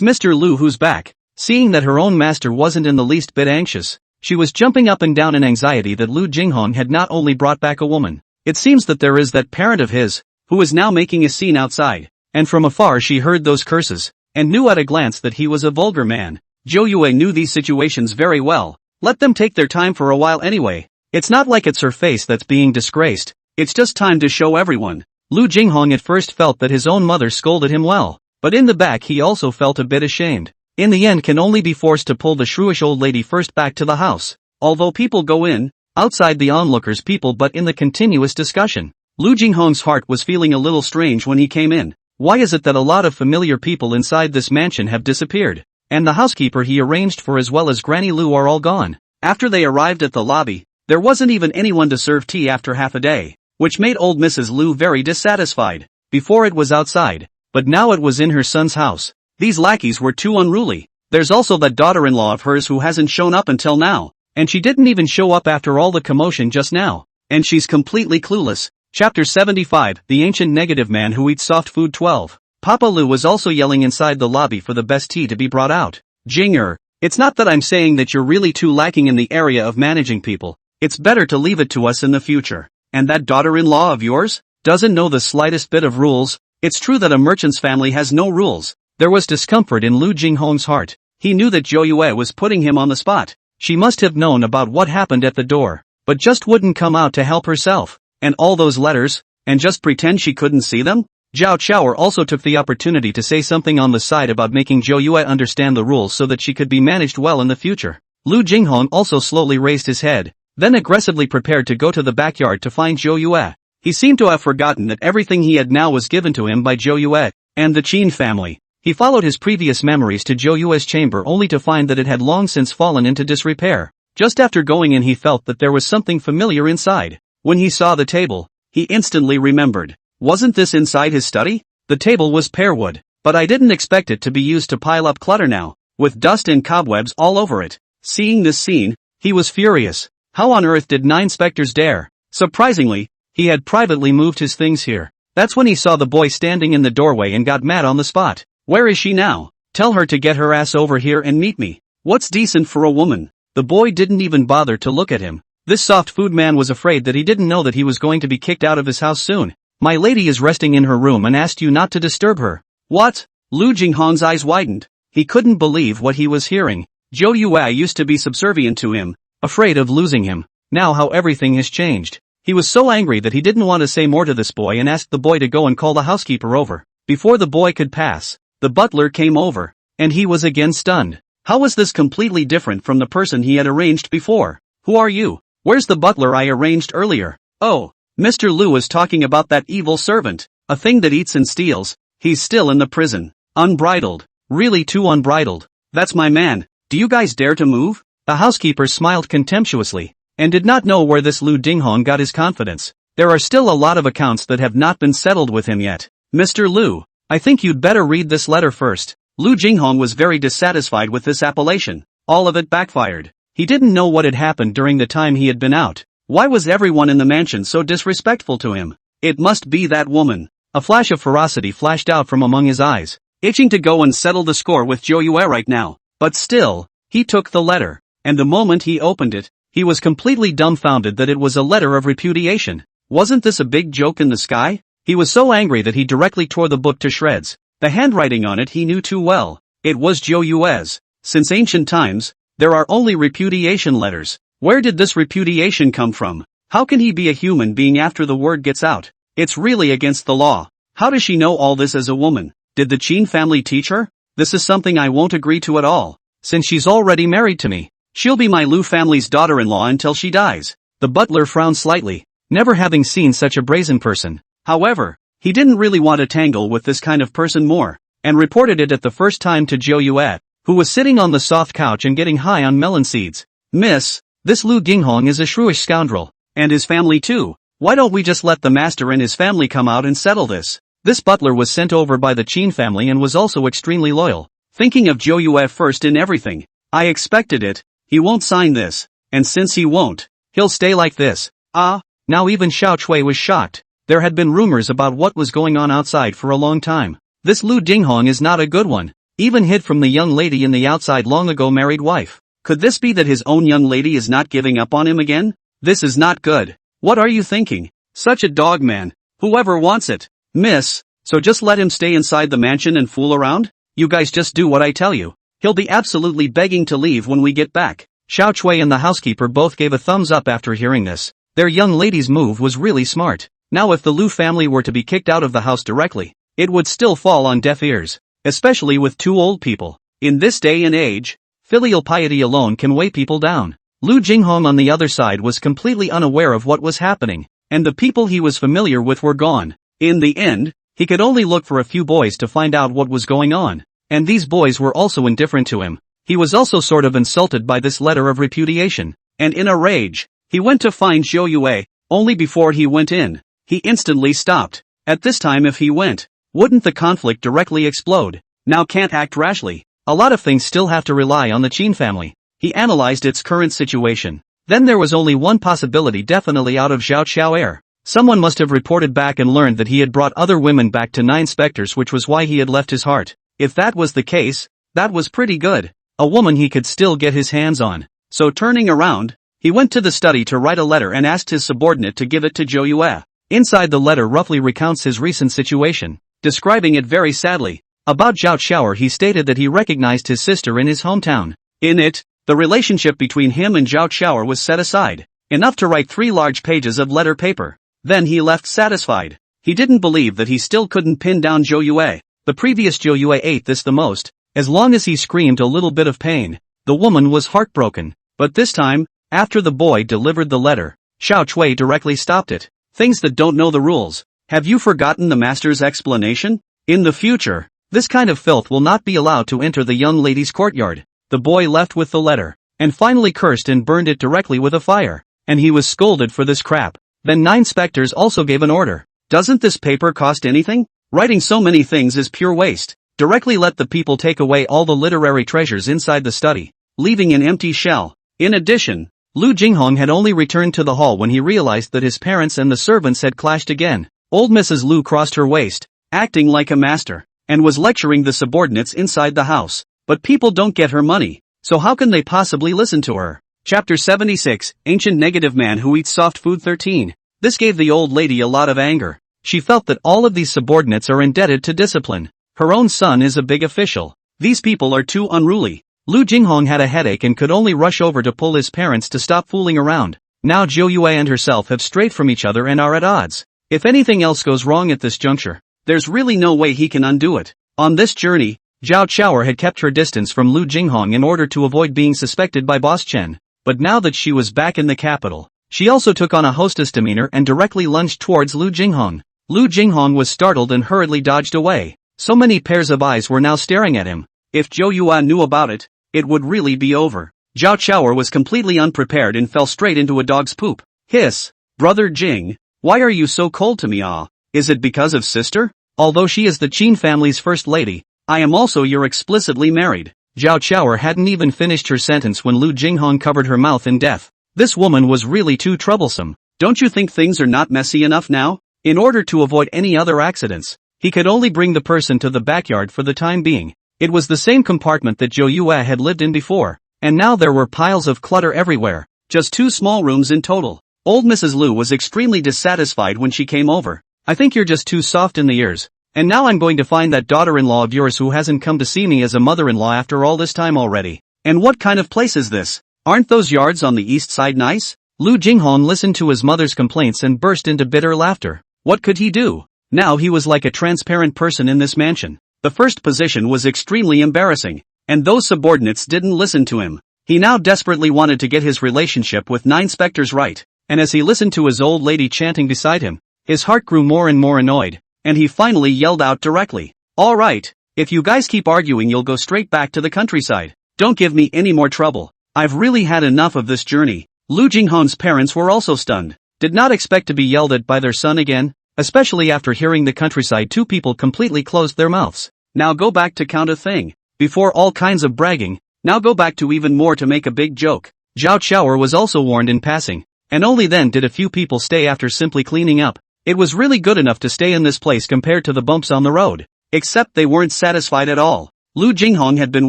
Mr. Lu who's back. Seeing that her own master wasn't in the least bit anxious, she was jumping up and down in anxiety that Lu Jinghong had not only brought back a woman. It seems that there is that parent of his, who is now making a scene outside, and from afar she heard those curses, and knew at a glance that he was a vulgar man. Zhou Yue knew these situations very well. Let them take their time for a while anyway. It's not like it's her face that's being disgraced. It's just time to show everyone. Lu Jinghong at first felt that his own mother scolded him well, but in the back he also felt a bit ashamed. In the end can only be forced to pull the shrewish old lady first back to the house. Although people go in, outside the onlookers people, but in the continuous discussion, Lu Jinghong's heart was feeling a little strange when he came in. Why is it that a lot of familiar people inside this mansion have disappeared? And the housekeeper he arranged for as well as Granny Lu are all gone. After they arrived at the lobby, there wasn't even anyone to serve tea after half a day, which made old Mrs. Lu very dissatisfied. Before it was outside, but now it was in her son's house. These lackeys were too unruly. There's also that daughter-in-law of hers who hasn't shown up until now, and she didn't even show up after all the commotion just now, and she's completely clueless. Chapter 75, The Ancient Negative Man Who Eats Soft Food. 12. Papa Lu was also yelling inside the lobby for the best tea to be brought out. Jinger, it's not that I'm saying that you're really too lacking in the area of managing people. It's better to leave it to us in the future. And that daughter-in-law of yours doesn't know the slightest bit of rules. It's true that a merchant's family has no rules. There was discomfort in Lu Jinghong's heart. He knew that Zhou Yue was putting him on the spot. She must have known about what happened at the door, but just wouldn't come out to help herself. And all those letters, and just pretend she couldn't see them? Zhao Qiaoer also took the opportunity to say something on the side about making Zhou Yue understand the rules so that she could be managed well in the future. Lu Jinghong also slowly raised his head, then aggressively prepared to go to the backyard to find Zhou Yue. He seemed to have forgotten that everything he had now was given to him by Zhou Yue and the Qin family. He followed his previous memories to Zhou Yue's chamber only to find that it had long since fallen into disrepair. Just after going in he felt that there was something familiar inside. When he saw the table, he instantly remembered. Wasn't this inside his study? The table was pearwood, but I didn't expect it to be used to pile up clutter now, with dust and cobwebs all over it. Seeing this scene, he was furious. How on earth did 9 specters dare? Surprisingly, he had privately moved his things here. That's when he saw the boy standing in the doorway and got mad on the spot. Where is she now? Tell her to get her ass over here and meet me. What's decent for a woman? The boy didn't even bother to look at him. This soft food man was afraid that he didn't know that he was going to be kicked out of his house soon. My lady is resting in her room and asked you not to disturb her. What? Lu Jinghong's eyes widened. He couldn't believe what he was hearing. Zhou Yue used to be subservient to him, afraid of losing him. Now how everything has changed. He was so angry that he didn't want to say more to this boy and asked the boy to go and call the housekeeper over. Before the boy could pass, the butler came over, and he was again stunned. How was this completely different from the person he had arranged before? Who are you? Where's the butler I arranged earlier? Oh, Mr. Lu was talking about that evil servant, a thing that eats and steals. He's still in the prison. Unbridled. Really too unbridled. That's my man. Do you guys dare to move? The housekeeper smiled contemptuously, and did not know where this Lu Jinghong got his confidence. There are still a lot of accounts that have not been settled with him yet. Mr. Lu, I think you'd better read this letter first. Lu Jinghong was very dissatisfied with this appellation. All of it backfired. He didn't know what had happened during the time he had been out. Why was everyone in the mansion so disrespectful to him? It must be that woman. A flash of ferocity flashed out from among his eyes, itching to go and settle the score with Zhou Yue right now. But still, he took the letter, and the moment he opened it, he was completely dumbfounded that it was a letter of repudiation. Wasn't this a big joke in the sky? He was so angry that he directly tore the book to shreds. The handwriting on it he knew too well. It was Zhou Yue's. Since ancient times, there are only repudiation letters. Where did this repudiation come from? How can he be a human being after the word gets out? It's really against the law. How does she know all this as a woman? Did the Qin family teach her? This is something I won't agree to at all, since she's already married to me. She'll be my Lu family's daughter-in-law until she dies. The butler frowned slightly, never having seen such a brazen person. However, he didn't really want to tangle with this kind of person more, and reported it at the first time to Zhou Yue, who was sitting on the soft couch and getting high on melon seeds. Miss, this Lu Jinghong is a shrewish scoundrel, and his family too. Why don't we just let the master and his family come out and settle this? This butler was sent over by the Qin family and was also extremely loyal, thinking of Zhou Yue first in everything. I expected it. He won't sign this, and since he won't, he'll stay like this. Now even Xiao Chui was shocked. There had been rumors about what was going on outside for a long time. This Lu Jinghong is not a good one, even hid from the young lady in the outside long ago married wife. Could this be that his own young lady is not giving up on him again? This is not good. What are you thinking? Such a dog man. Whoever wants it. Miss, so just let him stay inside the mansion and fool around? You guys just do what I tell you. He'll be absolutely begging to leave when we get back. Xiao Chui and the housekeeper both gave a thumbs up after hearing this. Their young lady's move was really smart. Now if the Lu family were to be kicked out of the house directly, it would still fall on deaf ears, especially with 2 old people. In this day and age, filial piety alone can weigh people down. Lu Jinghong on the other side was completely unaware of what was happening, and the people he was familiar with were gone. In the end, he could only look for a few boys to find out what was going on, and these boys were also indifferent to him. He was also sort of insulted by this letter of repudiation, and in a rage, he went to find Zhou Yue. Only before he went in, he instantly stopped. At this time if he went, wouldn't the conflict directly explode? Now can't act rashly. A lot of things still have to rely on the Qin family. He analyzed its current situation. Then there was only one possibility definitely out of Zhao Xiao air. Someone must have reported back and learned that he had brought other women back to 9 specters, which was why he had left his heart. If that was the case, that was pretty good. A woman he could still get his hands on. So turning around, he went to the study to write a letter and asked his subordinate to give it to Zhou Yue. Inside the letter roughly recounts his recent situation, describing it very sadly. About Zhao Xiao he stated that he recognized his sister in his hometown. In it, the relationship between him and Zhao Xiao was set aside, enough to write 3 large pages of letter paper. Then he left satisfied. He didn't believe that he still couldn't pin down Zhou Yue. The previous Zhou Yue ate this the most. As long as he screamed a little bit of pain, the woman was heartbroken. But this time, after the boy delivered the letter, Xiao Chui directly stopped it. Things that don't know the rules. Have you forgotten the master's explanation? In the future, This kind of filth will not be allowed to enter the young lady's courtyard. The boy left with the letter, and finally cursed and burned it directly with a fire. And he was scolded for this crap. Then 9 specters also gave an order. Doesn't this paper cost anything? Writing so many things is pure waste. Directly let the people take away all the literary treasures inside the study, leaving an empty shell. In addition, Lu Jinghong had only returned to the hall when he realized that his parents and the servants had clashed again. Old Mrs. Lu crossed her waist, acting like a master, and was lecturing the subordinates inside the house. But people don't get her money, so how can they possibly listen to her? Chapter 76, Ancient Negative Man Who Eats Soft Food 13. This gave the old lady a lot of anger. She felt that all of these subordinates are indebted to discipline. Her own son is a big official. These people are too unruly. Lu Jinghong had a headache and could only rush over to pull his parents to stop fooling around. Now Zhou Yue and herself have strayed from each other and are at odds. If anything else goes wrong at this juncture, there's really no way he can undo it. On this journey, Zhao Chaoer had kept her distance from Lu Jinghong in order to avoid being suspected by Boss Chen. But now that she was back in the capital, she also took on a hostess demeanor and directly lunged towards Lu Jinghong. Lu Jinghong was startled and hurriedly dodged away. So many pairs of eyes were now staring at him. If Zhou Yue knew about it, it would really be over. Zhao Chaoer was completely unprepared and fell straight into a dog's poop. Hiss. Brother Jing, why are you so cold to me? Is it because of sister? Although she is the Qin family's first lady, I am also your explicitly married. Zhao Chaoer hadn't even finished her sentence when Lu Jinghong covered her mouth in death. This woman was really too troublesome. Don't you think things are not messy enough now? In order to avoid any other accidents, he could only bring the person to the backyard for the time being. It was the same compartment that Zhou Yue had lived in before, and now there were piles of clutter everywhere. Just 2 small rooms in total. Old Mrs. Lu was extremely dissatisfied when she came over. I think you're just too soft in the ears. And now I'm going to find that daughter-in-law of yours who hasn't come to see me as a mother-in-law after all this time already. And what kind of place is this? Aren't those yards on the east side nice? Lu Jinghong listened to his mother's complaints and burst into bitter laughter. What could he do? Now he was like a transparent person in this mansion. The first position was extremely embarrassing, and those subordinates didn't listen to him. He now desperately wanted to get his relationship with 9 specters right, and as he listened to his old lady chanting beside him, his heart grew more and more annoyed, and he finally yelled out directly. All right, if you guys keep arguing you'll go straight back to the countryside. Don't give me any more trouble. I've really had enough of this journey. Lu Jinghong's parents were also stunned. Did not expect to be yelled at by their son again, especially after hearing the countryside. 2 people completely closed their mouths. Now go back to count a thing. Before all kinds of bragging, now go back to even more to make a big joke. Zhao Chaoer was also warned in passing, and only then did a few people stay after simply cleaning up. It was really good enough to stay in this place compared to the bumps on the road. Except they weren't satisfied at all. Lu Jinghong had been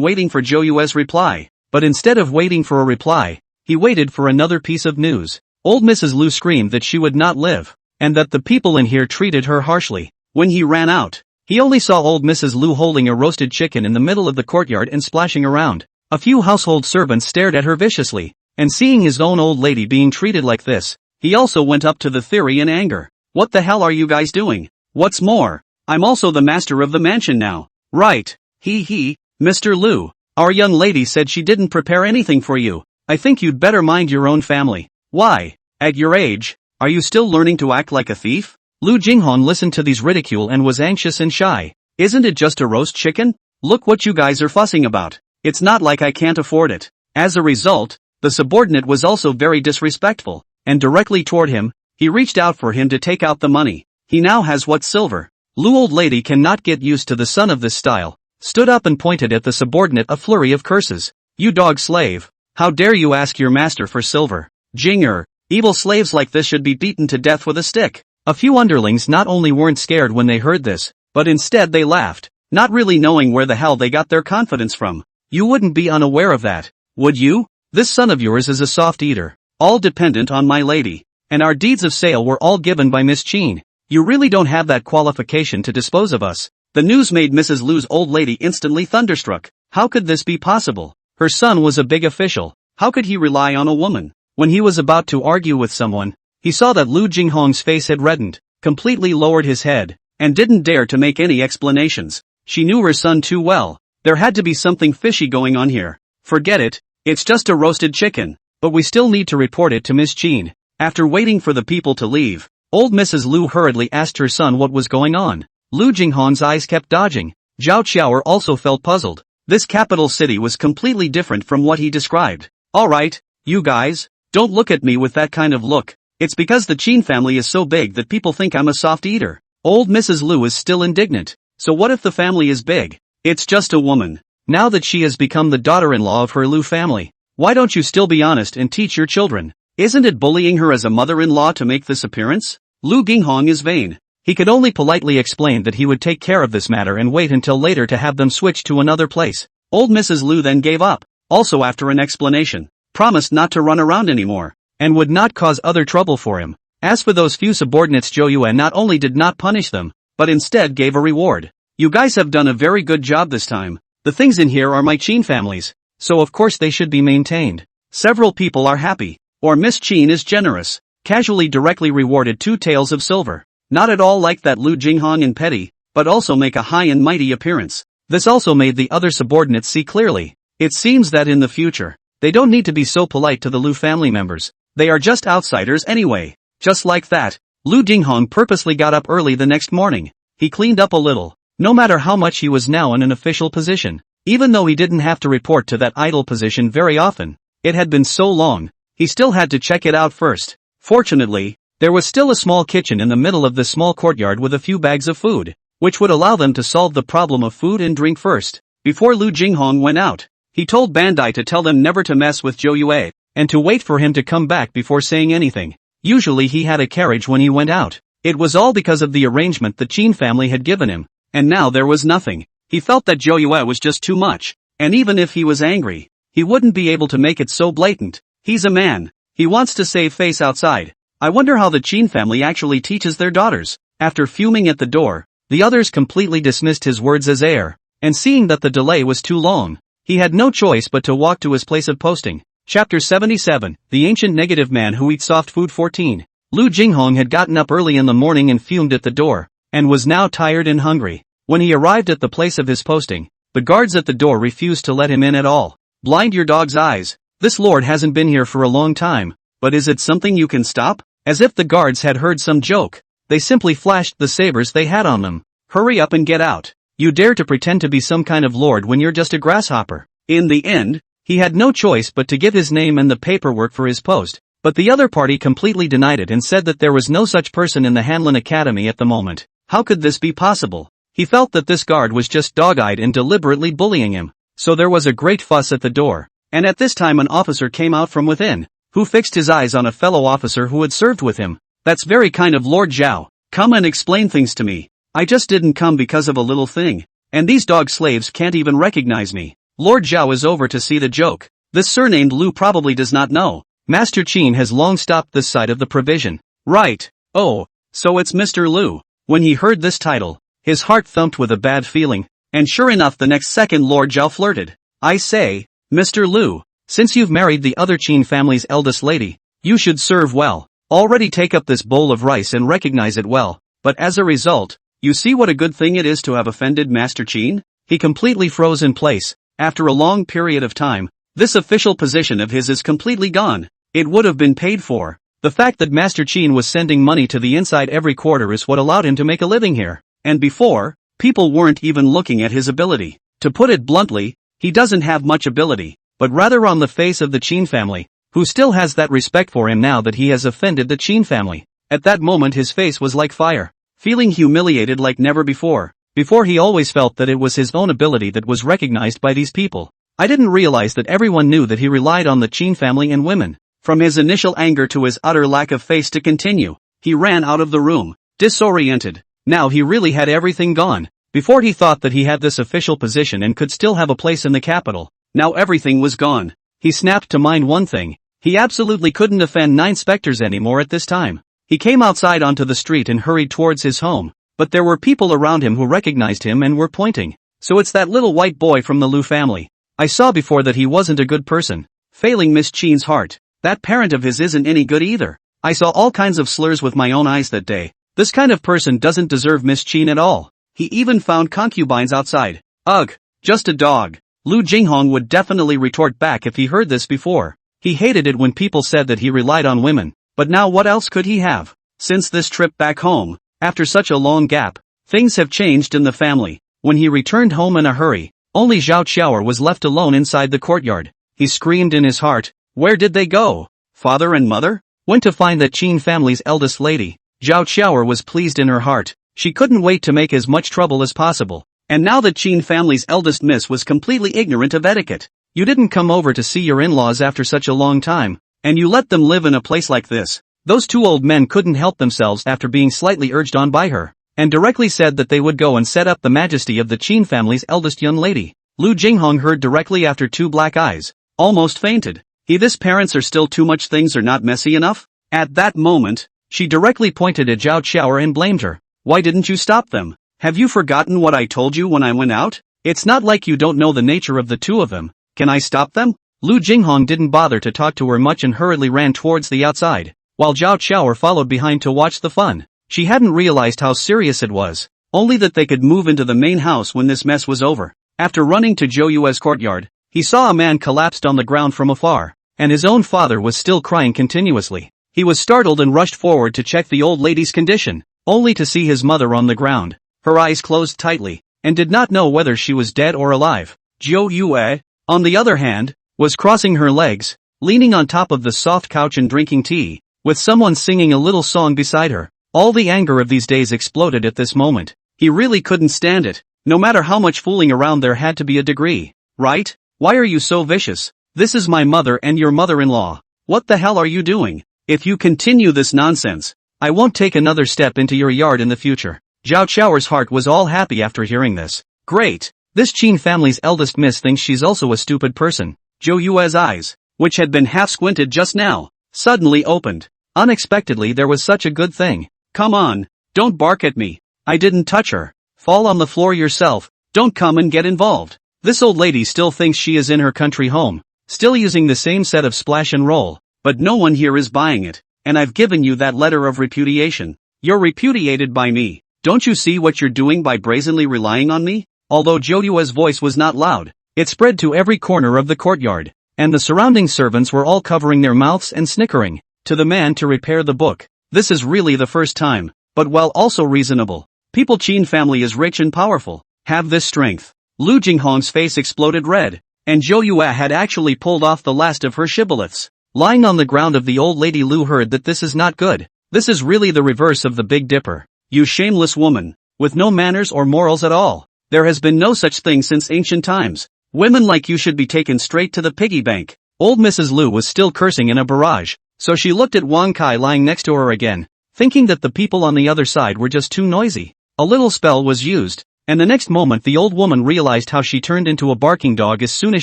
waiting for Zhou Yue's reply, but instead of waiting for a reply, he waited for another piece of news. Old Mrs. Lu screamed that she would not live, and that the people in here treated her harshly. When he ran out, he only saw old Mrs. Lu holding a roasted chicken in the middle of the courtyard and splashing around. A few household servants stared at her viciously, and seeing his own old lady being treated like this, he also went up to the theory in anger. What the hell are you guys doing? What's more, I'm also the master of the mansion now. Right, Mr. Lu, our young lady said she didn't prepare anything for you. I think you'd better mind your own family. Why, at your age, are you still learning to act like a thief? Lu Jinghong listened to these ridicule and was anxious and shy. Isn't it just a roast chicken? Look what you guys are fussing about. It's not like I can't afford it. As a result, the subordinate was also very disrespectful, and directly toward him, he reached out for him to take out the money. He now has what silver? Lu old lady cannot get used to the son of this style, stood up and pointed at the subordinate a flurry of curses. You dog slave, how dare you ask your master for silver? Jinger, evil slaves like this should be beaten to death with a stick. A few underlings not only weren't scared when they heard this, but instead they laughed, not really knowing where the hell they got their confidence from. You wouldn't be unaware of that, would you? This son of yours is a soft eater, all dependent on my lady, and our deeds of sale were all given by Miss Qin. You really don't have that qualification to dispose of us. The news made Mrs. Lu's old lady instantly thunderstruck. How could this be possible? Her son was a big official. How could he rely on a woman? When he was about to argue with someone, he saw that Lu Jinghong's face had reddened, completely lowered his head, and didn't dare to make any explanations. She knew her son too well. There had to be something fishy going on here. Forget it, it's just a roasted chicken. But we still need to report it to Miss Qin. After waiting for the people to leave, old Mrs. Lu hurriedly asked her son what was going on. Lu Jinghong's eyes kept dodging. Zhao Qiaoer also felt puzzled. This capital city was completely different from what he described. Alright, you guys, don't look at me with that kind of look. It's because the Qin family is so big that people think I'm a soft eater. Old Mrs. Lu is still indignant. So what if the family is big? It's just a woman. Now that she has become the daughter-in-law of her Lu family, why don't you still be honest and teach your children? Isn't it bullying her as a mother-in-law to make this appearance? Lu Ginghong is vain. He could only politely explain that he would take care of this matter and wait until later to have them switch to another place. Old Mrs. Lu then gave up, also after an explanation, promised not to run around anymore, and would not cause other trouble for him. As for those few subordinates, Zhou Yue not only did not punish them, but instead gave a reward. You guys have done a very good job this time. The things in here are my Qin family's, so of course they should be maintained. Several people are happy. Or Miss Qin is generous, casually directly rewarded 2 taels of silver. Not at all like that Lu Jinghong and petty, but also make a high and mighty appearance. This also made the other subordinates see clearly. It seems that in the future, they don't need to be so polite to the Lu family members. They are just outsiders anyway. Just like that, Lu Jinghong purposely got up early the next morning. He cleaned up a little, no matter how much he was now in an official position. Even though he didn't have to report to that idle position very often, it had been so long, he still had to check it out first. Fortunately, there was still a small kitchen in the middle of the small courtyard with a few bags of food, which would allow them to solve the problem of food and drink first. Before Lu Jinghong went out, he told Bandai to tell them never to mess with Zhou Yue, and to wait for him to come back before saying anything. Usually he had a carriage when he went out. It was all because of the arrangement the Qin family had given him, and now there was nothing. He felt that Zhou Yue was just too much, and even if he was angry, he wouldn't be able to make it so blatant. He's a man. He wants to save face outside. I wonder how the Qin family actually teaches their daughters. After fuming at the door, the others completely dismissed his words as air, and seeing that the delay was too long, he had no choice but to walk to his place of posting. Chapter 77, The Ancient Negative Man Who Eats Soft Food 14. Lu Jinghong had gotten up early in the morning and fumed at the door, and was now tired and hungry. When he arrived at the place of his posting, the guards at the door refused to let him in at all. Blind your dog's eyes. This lord hasn't been here for a long time, but is it something you can stop? As if the guards had heard some joke, they simply flashed the sabers they had on them. Hurry up and get out. You dare to pretend to be some kind of lord when you're just a grasshopper. In the end, he had no choice but to give his name and the paperwork for his post, but the other party completely denied it and said that there was no such person in the Hanlin Academy at the moment. How could this be possible? He felt that this guard was just dog-eyed and deliberately bullying him. So there was a great fuss at the door, and at this time an officer came out from within, who fixed his eyes on a fellow officer who had served with him. That's very kind of Lord Zhao. Come and explain things to me. I just didn't come because of a little thing, and these dog slaves can't even recognize me. Lord Zhao is over to see the joke. This surnamed Lu probably does not know. Master Qin has long stopped this side of the provision. Right. Oh, so it's Mr. Lu. When he heard this title, his heart thumped with a bad feeling, and sure enough the next second Lord Zhao flirted. I say, Mr. Lu, since you've married the other Qin family's eldest lady, you should serve well. Already take up this bowl of rice and recognize it well, but as a result, you see what a good thing it is to have offended Master Qin? He completely froze in place. After a long period of time, this official position of his is completely gone. It would have been paid for. The fact that Master Qin was sending money to the inside every quarter is what allowed him to make a living here. And before, people weren't even looking at his ability. To put it bluntly, he doesn't have much ability, but rather on the face of the Qin family, who still has that respect for him now that he has offended the Qin family. At that moment his face was like fire, feeling humiliated like never before. Before he always felt that it was his own ability that was recognized by these people. I didn't realize that everyone knew that he relied on the Qin family and women. From his initial anger to his utter lack of face to continue, he ran out of the room, disoriented. Now he really had everything gone. Before he thought that he had this official position and could still have a place in the capital. Now everything was gone. He snapped to mind one thing. He absolutely couldn't offend 9 specters anymore at this time. He came outside onto the street and hurried towards his home. But there were people around him who recognized him and were pointing. So it's that little white boy from the Lu family. I saw before that he wasn't a good person. Failing Miss Qin's heart. That parent of his isn't any good either. I saw all kinds of slurs with my own eyes that day. This kind of person doesn't deserve Miss Qin at all. He even found concubines outside. Ugh, just a dog. Lu Jinghong would definitely retort back if he heard this before. He hated it when people said that he relied on women. But now what else could he have? Since this trip back home, after such a long gap, things have changed in the family. When he returned home in a hurry, only Zhao Qiaoer was left alone inside the courtyard. He screamed in his heart, "Where did they go? Father and mother?" Went to find the Qin family's eldest lady. Zhao Qiaoer was pleased in her heart. She couldn't wait to make as much trouble as possible. And now the Qin family's eldest miss was completely ignorant of etiquette. You didn't come over to see your in-laws after such a long time, and you let them live in a place like this. Those two old men couldn't help themselves after being slightly urged on by her, and directly said that they would go and set up the majesty of the Qin family's eldest young lady. Lu Jinghong heard directly after two black eyes, almost fainted. This parents are still too much, things are not messy enough? At that moment, she directly pointed at Zhao Qiaoer and blamed her. Why didn't you stop them? Have you forgotten what I told you when I went out? It's not like you don't know the nature of the two of them. Can I stop them? Lu Jinghong didn't bother to talk to her much and hurriedly ran towards the outside, while Zhao Qiaoer followed behind to watch the fun. She hadn't realized how serious it was, only that they could move into the main house when this mess was over. After running to Zhou Yue's courtyard, he saw a man collapsed on the ground from afar, and his own father was still crying continuously. He was startled and rushed forward to check the old lady's condition, only to see his mother on the ground, her eyes closed tightly, and did not know whether she was dead or alive. Zhou Yue, on the other hand, was crossing her legs, leaning on top of the soft couch and drinking tea, with someone singing a little song beside her. All the anger of these days exploded at this moment. He really couldn't stand it. No matter how much fooling around, there had to be a degree, right? Why are you so vicious? This is my mother and your mother-in-law. What the hell are you doing? If you continue this nonsense, I won't take another step into your yard in the future. Zhao Qiaoer's heart was all happy after hearing this. Great! This Qin family's eldest miss thinks she's also a stupid person. Zhou Yue's eyes, which had been half squinted just now, suddenly opened. Unexpectedly, there was such a good thing. Come on, don't bark at me. I didn't touch her. Fall on the floor yourself. Don't come and get involved. This old lady still thinks she is in her country home, still using the same set of splash and roll, but no one here is buying it, and I've given you that letter of repudiation. You're repudiated by me. Don't you see what you're doing by brazenly relying on me? Although Zhou Yue's voice was not loud, it spread to every corner of the courtyard, and the surrounding servants were all covering their mouths and snickering. To the man to repair the book. This is really the first time, but while also reasonable. People Qin family is rich and powerful, have this strength. Lu Jinghong's face exploded red, and Zhou Yue had actually pulled off the last of her shibboleths. Lying on the ground of the old lady, Lu heard that this is not good. This is really the reverse of the Big Dipper. You shameless woman, with no manners or morals at all. There has been no such thing since ancient times. Women like you should be taken straight to the piggy bank. Old Mrs. Lu was still cursing in a barrage, so she looked at Wang Kai lying next to her again, thinking that the people on the other side were just too noisy. A little spell was used, and the next moment the old woman realized how she turned into a barking dog as soon as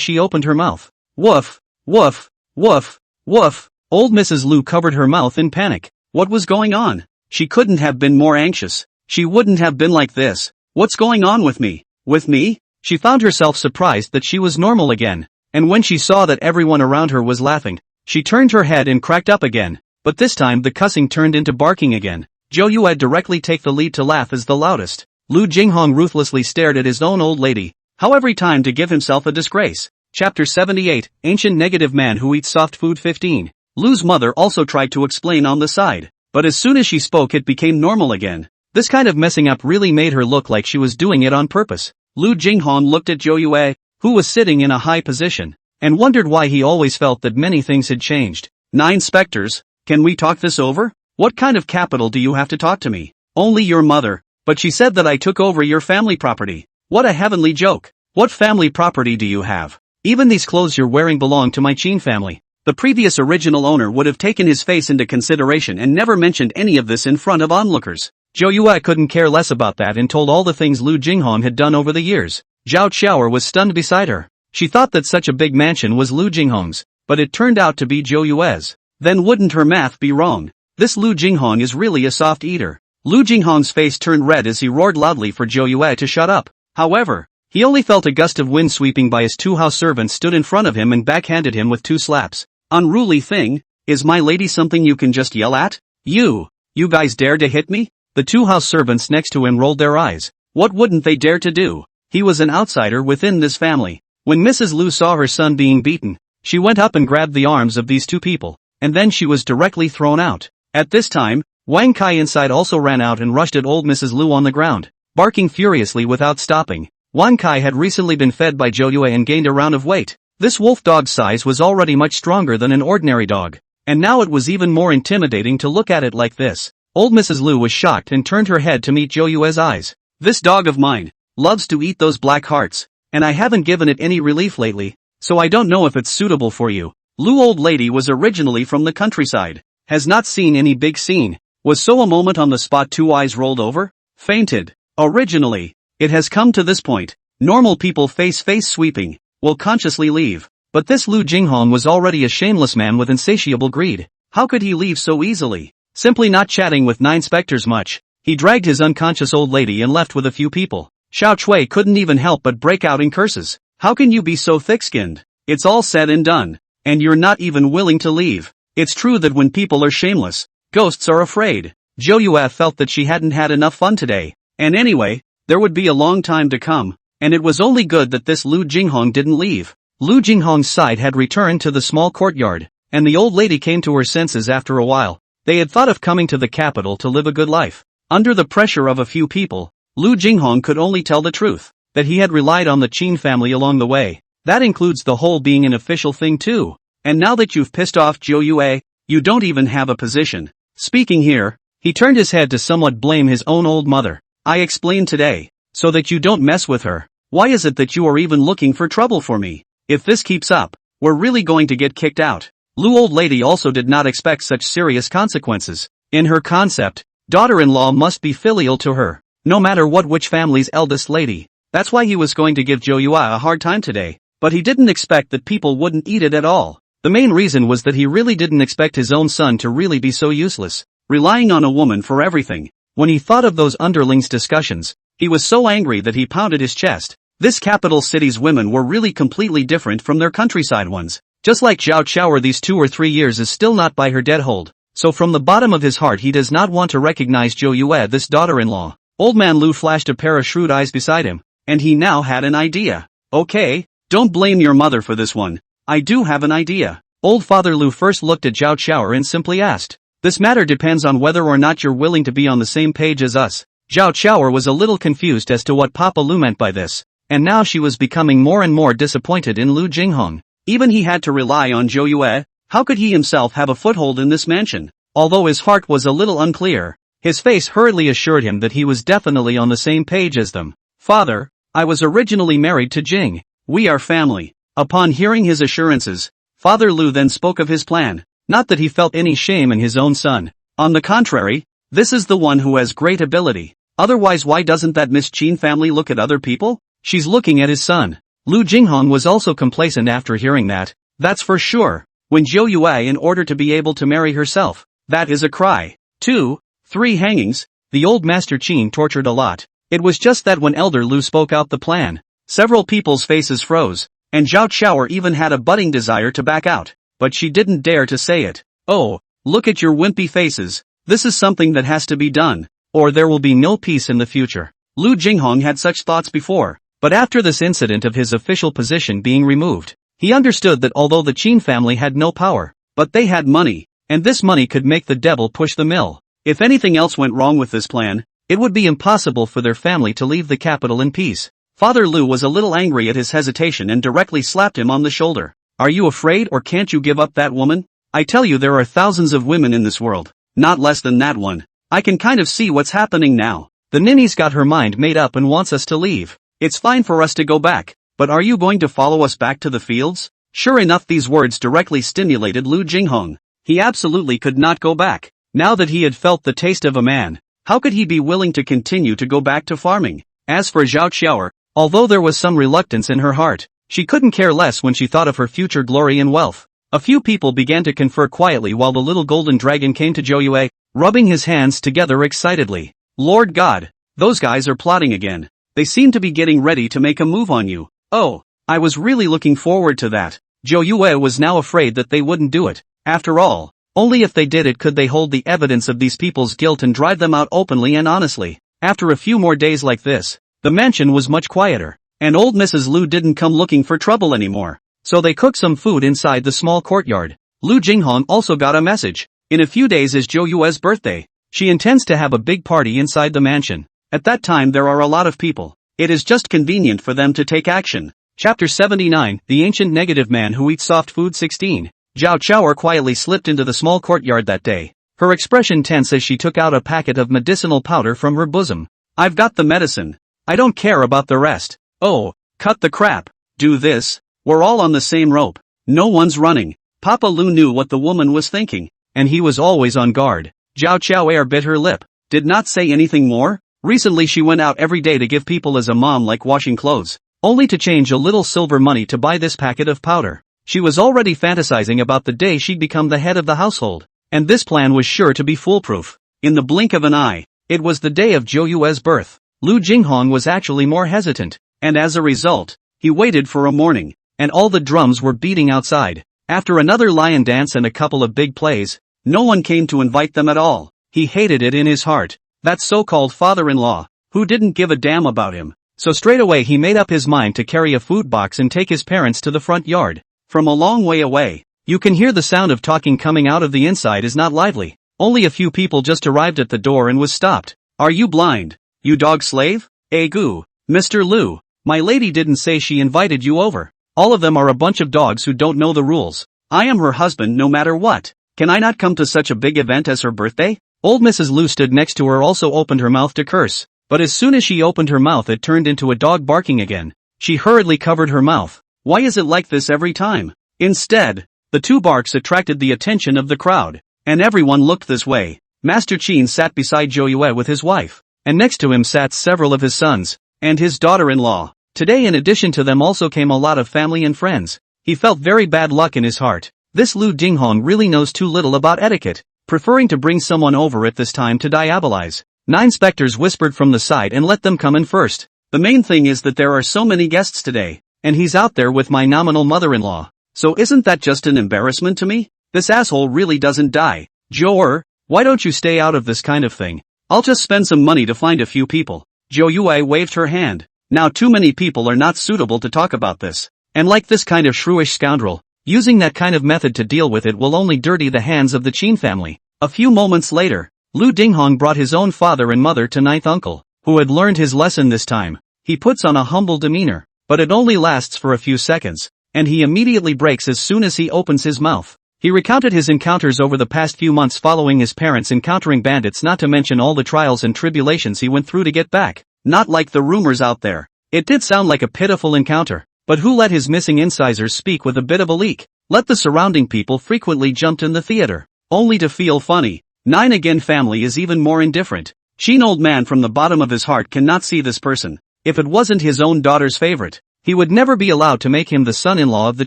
she opened her mouth. Woof, woof, woof, woof. Old Mrs. Lu covered her mouth in panic. What was going on? She couldn't have been more anxious. She wouldn't have been like this. What's going on with me? With me? She found herself surprised that she was normal again, and when she saw that everyone around her was laughing, she turned her head and cracked up again, but this time the cussing turned into barking again. Zhou Yue directly take the lead to laugh as the loudest. Lu Jinghong ruthlessly stared at his own old lady, how every time to give himself a disgrace. Chapter 78, Ancient Negative Man Who Eats Soft Food 15. Lu's mother also tried to explain on the side, but as soon as she spoke it became normal again. This kind of messing up really made her look like she was doing it on purpose. Lu Jinghong looked at Zhou Yue, who was sitting in a high position, and wondered why he always felt that many things had changed. 9 specters, can we talk this over? What kind of capital do you have to talk to me? Only your mother, but she said that I took over your family property. What a heavenly joke. What family property do you have? Even these clothes you're wearing belong to my Qin family. The previous original owner would have taken his face into consideration and never mentioned any of this in front of onlookers. Zhou Yue couldn't care less about that and told all the things Lu Jinghong had done over the years. Zhao Qiaoer was stunned beside her. She thought that such a big mansion was Lu Jinghong's, but it turned out to be Zhou Yue's. Then wouldn't her math be wrong? This Lu Jinghong is really a soft eater. Lu Jinghong's face turned red as he roared loudly for Zhou Yue to shut up. However, he only felt a gust of wind sweeping by as 2 house servants stood in front of him and backhanded him with 2 slaps. Unruly thing, is my lady something you can just yell at? You guys dare to hit me? The 2 house servants next to him rolled their eyes. What wouldn't they dare to do? He was an outsider within this family. When Mrs. Lu saw her son being beaten, she went up and grabbed the arms of these 2 people, and then she was directly thrown out. At this time, Wang Kai inside also ran out and rushed at old Mrs. Lu on the ground. barking furiously without stopping. Wan Kai had recently been fed by Zhou Yue and gained a round of weight. This wolf dog's size was already much stronger than an ordinary dog. And now it was even more intimidating to look at it like this. Old Mrs. Lu was shocked and turned her head to meet Zhou Yue's eyes. This dog of mine loves to eat those black hearts, and I haven't given it any relief lately, so I don't know if it's suitable for you. Lu old lady was originally from the countryside, has not seen any big scene, was so a moment on the spot 2 eyes rolled over, fainted. Originally, it has come to this point, normal people face sweeping, will consciously leave, but this Lu Jinghong was already a shameless man with insatiable greed. How could he leave so easily? Simply not chatting with 9 specters much, he dragged his unconscious old lady and left with a few people. Xiao Chui couldn't even help but break out in curses. How can you be so thick-skinned? It's all said and done, and you're not even willing to leave. It's true that when people are shameless, ghosts are afraid. Zhou Yue felt that she hadn't had enough fun today, and anyway, there would be a long time to come, and it was only good that this Lu Jinghong didn't leave. Lu Jinghong's side had returned to the small courtyard, and the old lady came to her senses after a while. They had thought of coming to the capital to live a good life. Under the pressure of a few people, Lu Jinghong could only tell the truth, that he had relied on the Qin family along the way. That includes the whole being an official thing too. And now that you've pissed off Zhou Yue, you don't even have a position. Speaking here, he turned his head to somewhat blame his own old mother. I explained today, so that you don't mess with her. Why is it that you are even looking for trouble for me? If this keeps up, we're really going to get kicked out. Lu old lady also did not expect such serious consequences. In her concept, daughter-in-law must be filial to her, no matter what which family's eldest lady. That's why he was going to give Zhou Yue a hard time today, but he didn't expect that people wouldn't eat it at all. The main reason was that he really didn't expect his own son to really be so useless, relying on a woman for everything. When he thought of those underlings' discussions, he was so angry that he pounded his chest. This capital city's women were really completely different from their countryside ones. Just like Zhao Chaoer, these 2 or 3 years is still not by her dead hold, so from the bottom of his heart he does not want to recognize Zhou Yue, this daughter-in-law. Old man Lu flashed a pair of shrewd eyes beside him, and he now had an idea. Okay, don't blame your mother for this one. I do have an idea. Old Father Lu first looked at Zhao Chaoer and simply asked, this matter depends on whether or not you're willing to be on the same page as us. Zhao Chaoer was a little confused as to what Papa Lu meant by this, and now she was becoming more and more disappointed in Lu Jinghong. Even he had to rely on Zhou Yue. How could he himself have a foothold in this mansion? Although his heart was a little unclear, his face hurriedly assured him that he was definitely on the same page as them. Father, I was originally married to Jing. We are family. Upon hearing his assurances, Father Lu then spoke of his plan. Not that he felt any shame in his own son. On the contrary, this is the one who has great ability. Otherwise, why doesn't that Miss Qin family look at other people? She's looking at his son. Lu Jinghong was also complacent after hearing that. That's for sure. When Zhou Yue, in order to be able to marry herself, that is a cry. 2, 3 hangings, the old Master Qin tortured a lot. It was just that when Elder Lu spoke out the plan, several people's faces froze, and Zhao Chaoer even had a budding desire to back out, but she didn't dare to say it. Oh, look at your wimpy faces. This is something that has to be done, or there will be no peace in the future. Lu Jinghong had such thoughts before. But after this incident of his official position being removed, he understood that although the Qin family had no power, but they had money, and this money could make the devil push the mill. If anything else went wrong with this plan, it would be impossible for their family to leave the capital in peace. Father Lu was a little angry at his hesitation and directly slapped him on the shoulder. Are you afraid, or can't you give up that woman? I tell you, there are thousands of women in this world, not less than that one. I can kind of see what's happening now. The ninny's got her mind made up and wants us to leave. It's fine for us to go back, but are you going to follow us back to the fields? Sure enough, these words directly stimulated Lu Jinghong. He absolutely could not go back. Now that he had felt the taste of a man, how could he be willing to continue to go back to farming? As for Zhao Chaoer, although there was some reluctance in her heart, she couldn't care less when she thought of her future glory and wealth. A few people began to confer quietly while the little golden dragon came to Zhou Yue, rubbing his hands together excitedly. Lord God, those guys are plotting again. They seem to be getting ready to make a move on you. Oh, I was really looking forward to that. Zhou Yue was now afraid that they wouldn't do it. After all, only if they did it could they hold the evidence of these people's guilt and drive them out openly and honestly. After a few more days like this, the mansion was much quieter, and old Mrs. Lu didn't come looking for trouble anymore. So they cooked some food inside the small courtyard. Lu Jinghong also got a message. In a few days is Zhou Yue's birthday. She intends to have a big party inside the mansion. At that time there are a lot of people. It is just convenient for them to take action. Chapter 79, The Ancient Negative Man Who Eats Soft Food 16. Zhao Chao quietly slipped into the small courtyard that day, her expression tense as she took out a packet of medicinal powder from her bosom. I've got the medicine. I don't care about the rest. Oh, cut the crap. Do this. We're all on the same rope. No one's running. Papa Lu knew what the woman was thinking, and he was always on guard. Zhao Chao bit her lip. Did not say anything more? Recently she went out every day to give people as a mom like washing clothes, only to change a little silver money to buy this packet of powder. She was already fantasizing about the day she'd become the head of the household, and this plan was sure to be foolproof. In the blink of an eye, it was the day of Zhou Yue's birth. Lu Jinghong was actually more hesitant, and as a result, he waited for a morning, and all the drums were beating outside. After another lion dance and a couple of big plays, no one came to invite them at all. He hated it in his heart, that so-called father-in-law, who didn't give a damn about him. So straight away he made up his mind to carry a food box and take his parents to the front yard. From a long way away, you can hear the sound of talking coming out of the inside is not lively. Only a few people just arrived at the door and was stopped. Are you blind, you dog slave? Goo, Mr. Lu, my lady didn't say she invited you over. All of them are a bunch of dogs who don't know the rules. I am her husband no matter what. Can I not come to such a big event as her birthday? Old Mrs. Lu stood next to her also opened her mouth to curse, but as soon as she opened her mouth it turned into a dog barking again. She hurriedly covered her mouth. Why is it like this every time? Instead, the two barks attracted the attention of the crowd, and everyone looked this way. Master Qin sat beside Zhou Yue with his wife, and next to him sat several of his sons, and his daughter-in-law. Today in addition to them also came a lot of family and friends. He felt very bad luck in his heart. This Lu Jinghong really knows too little about etiquette, preferring to bring someone over at this time to diabolize. 9 specters whispered from the side and let them come in first. The main thing is that there are so many guests today, and he's out there with my nominal mother-in-law. So isn't that just an embarrassment to me? This asshole really doesn't die. Zhou, why don't you stay out of this kind of thing? I'll just spend some money to find a few people. Zhou Yue waved her hand. Now too many people are not suitable to talk about this. And like this kind of shrewish scoundrel, using that kind of method to deal with it will only dirty the hands of the Qin family. A few moments later, Lu Dinghong brought his own father and mother to ninth uncle, who had learned his lesson this time. He puts on a humble demeanor, but it only lasts for a few seconds, and he immediately breaks as soon as he opens his mouth. He recounted his encounters over the past few months following his parents encountering bandits, not to mention all the trials and tribulations he went through to get back. Not like the rumors out there. It did sound like a pitiful encounter, but who let his missing incisors speak with a bit of a leak? Let the surrounding people frequently jumped in the theater, only to feel funny. 9 again family is even more indifferent. Qin old man from the bottom of his heart cannot see this person. If it wasn't his own daughter's favorite, he would never be allowed to make him the son-in-law of the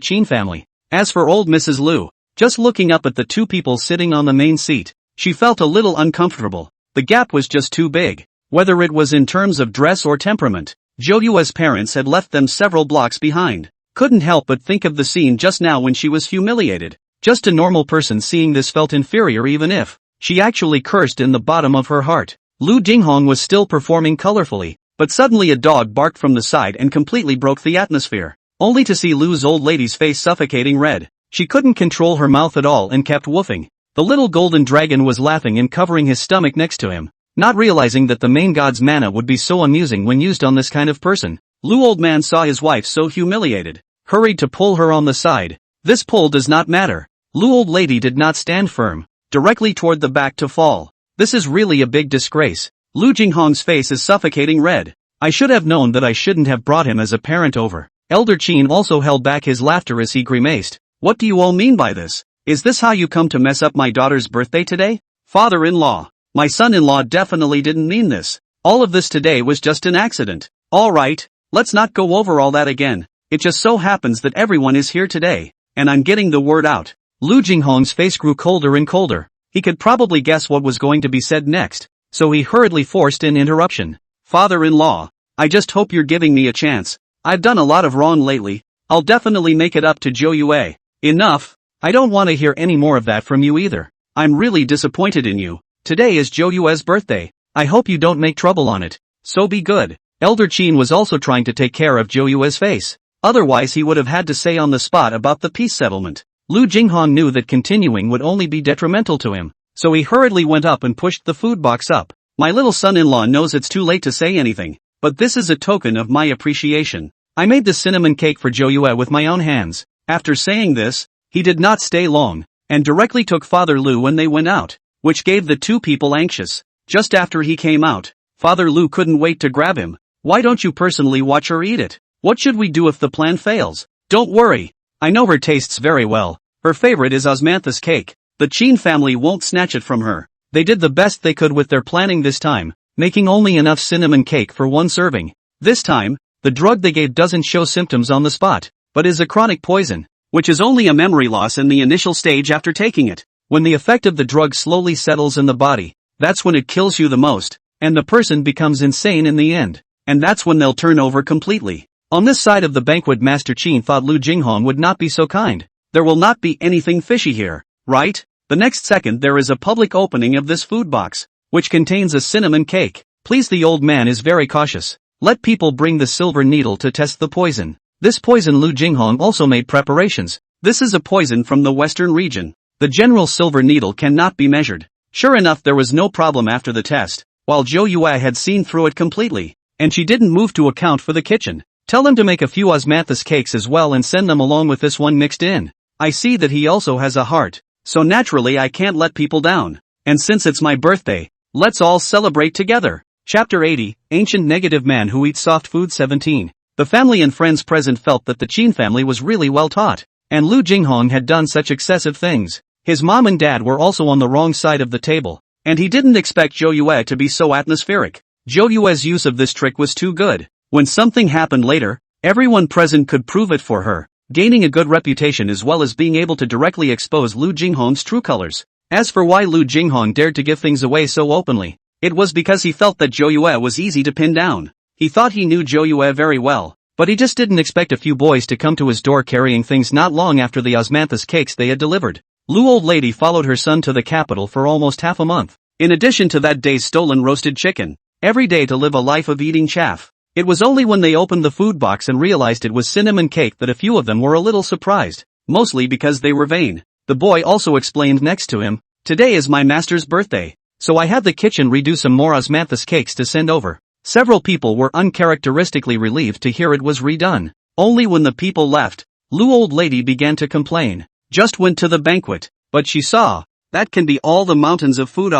Qin family. As for old Mrs. Lu, just looking up at the two people sitting on the main seat, she felt a little uncomfortable. The gap was just too big. Whether it was in terms of dress or temperament, Zhou Yue's parents had left them several blocks behind. Couldn't help but think of the scene just now when she was humiliated. Just a normal person seeing this felt inferior even if she actually cursed in the bottom of her heart. Lu Jinghong was still performing colorfully, but suddenly a dog barked from the side and completely broke the atmosphere, only to see Lu's old lady's face suffocating red. She couldn't control her mouth at all and kept woofing. The little golden dragon was laughing and covering his stomach next to him, not realizing that the main god's mana would be so amusing when used on this kind of person. Lu old man saw his wife so humiliated, hurried to pull her on the side. This pull does not matter. Lu old lady did not stand firm, directly toward the back to fall. This is really a big disgrace. Lu Jinghong's face is suffocating red. I should have known that I shouldn't have brought him as a parent over. Elder Qin also held back his laughter as he grimaced. What do you all mean by this? Is this how you come to mess up my daughter's birthday today? Father-in-law. My son-in-law definitely didn't mean this. All of this today was just an accident. Alright, let's not go over all that again. It just so happens that everyone is here today, and I'm getting the word out. Lu Jinghong's face grew colder and colder. He could probably guess what was going to be said next, so he hurriedly forced an interruption. Father-in-law, I just hope you're giving me a chance. I've done a lot of wrong lately. I'll definitely make it up to Zhou Yue. Enough. I don't want to hear any more of that from you either. I'm really disappointed in you. Today is Zhou Yue's birthday. I hope you don't make trouble on it. So be good. Elder Qin was also trying to take care of Zhou Yue's face. Otherwise he would have had to say on the spot about the peace settlement. Lu Jinghong knew that continuing would only be detrimental to him, so he hurriedly went up and pushed the food box up. My little son-in-law knows it's too late to say anything, but this is a token of my appreciation. I made the cinnamon cake for Jo Yue with my own hands. After saying this, he did not stay long, and directly took Father Lu when they went out, which gave the two people anxious. Just after he came out, Father Lu couldn't wait to grab him. Why don't you personally watch her eat it? What should we do if the plan fails? Don't worry. I know her tastes very well. Her favorite is osmanthus cake. The Chin family won't snatch it from her. They did the best they could with their planning this time, making only enough cinnamon cake for one serving. This time, the drug they gave doesn't show symptoms on the spot, but is a chronic poison, which is only a memory loss in the initial stage after taking it. When the effect of the drug slowly settles in the body, that's when it kills you the most, and the person becomes insane in the end. And that's when they'll turn over completely. On this side of the banquet, Master Qin thought Lu Jinghong would not be so kind. There will not be anything fishy here, right? The next second there is a public opening of this food box, which contains a cinnamon cake. Please, the old man is very cautious. Let people bring the silver needle to test the poison. This poison Lu Jinghong also made preparations. This is a poison from the western region. The general silver needle cannot be measured. Sure enough, there was no problem after the test, while Jo Yue had seen through it completely, and she didn't move to account for the kitchen. Tell them to make a few osmanthus cakes as well and send them along with this one mixed in. I see that he also has a heart, so naturally I can't let people down. And since it's my birthday, let's all celebrate together. Chapter 80, Ancient Negative Man Who Eats Soft Food. 17. The family and friends present felt that the Qin family was really well taught, and Lu Jinghong had done such excessive things. His mom and dad were also on the wrong side of the table, and he didn't expect Jo Yue to be so atmospheric. Jo Yue's use of this trick was too good. When something happened later, everyone present could prove it for her, gaining a good reputation as well as being able to directly expose Lu Jinghong's true colors. As for why Lu Jinghong dared to give things away so openly, it was because he felt that Jo Yue was easy to pin down. He thought he knew Jo Yue very well, but he just didn't expect a few boys to come to his door carrying things not long after the osmanthus cakes they had delivered. Lu old lady followed her son to the capital for almost half a month, in addition to that day's stolen roasted chicken, every day to live a life of eating chaff. It was only when they opened the food box and realized it was cinnamon cake that a few of them were a little surprised, mostly because they were vain. The boy also explained next to him, "Today is my master's birthday, so I had the kitchen redo some more osmanthus cakes to send over." Several people were uncharacteristically relieved to hear it was redone. Only when the people left, Lu old lady began to complain. Just went to the banquet, but she saw, that can be all the mountains of food.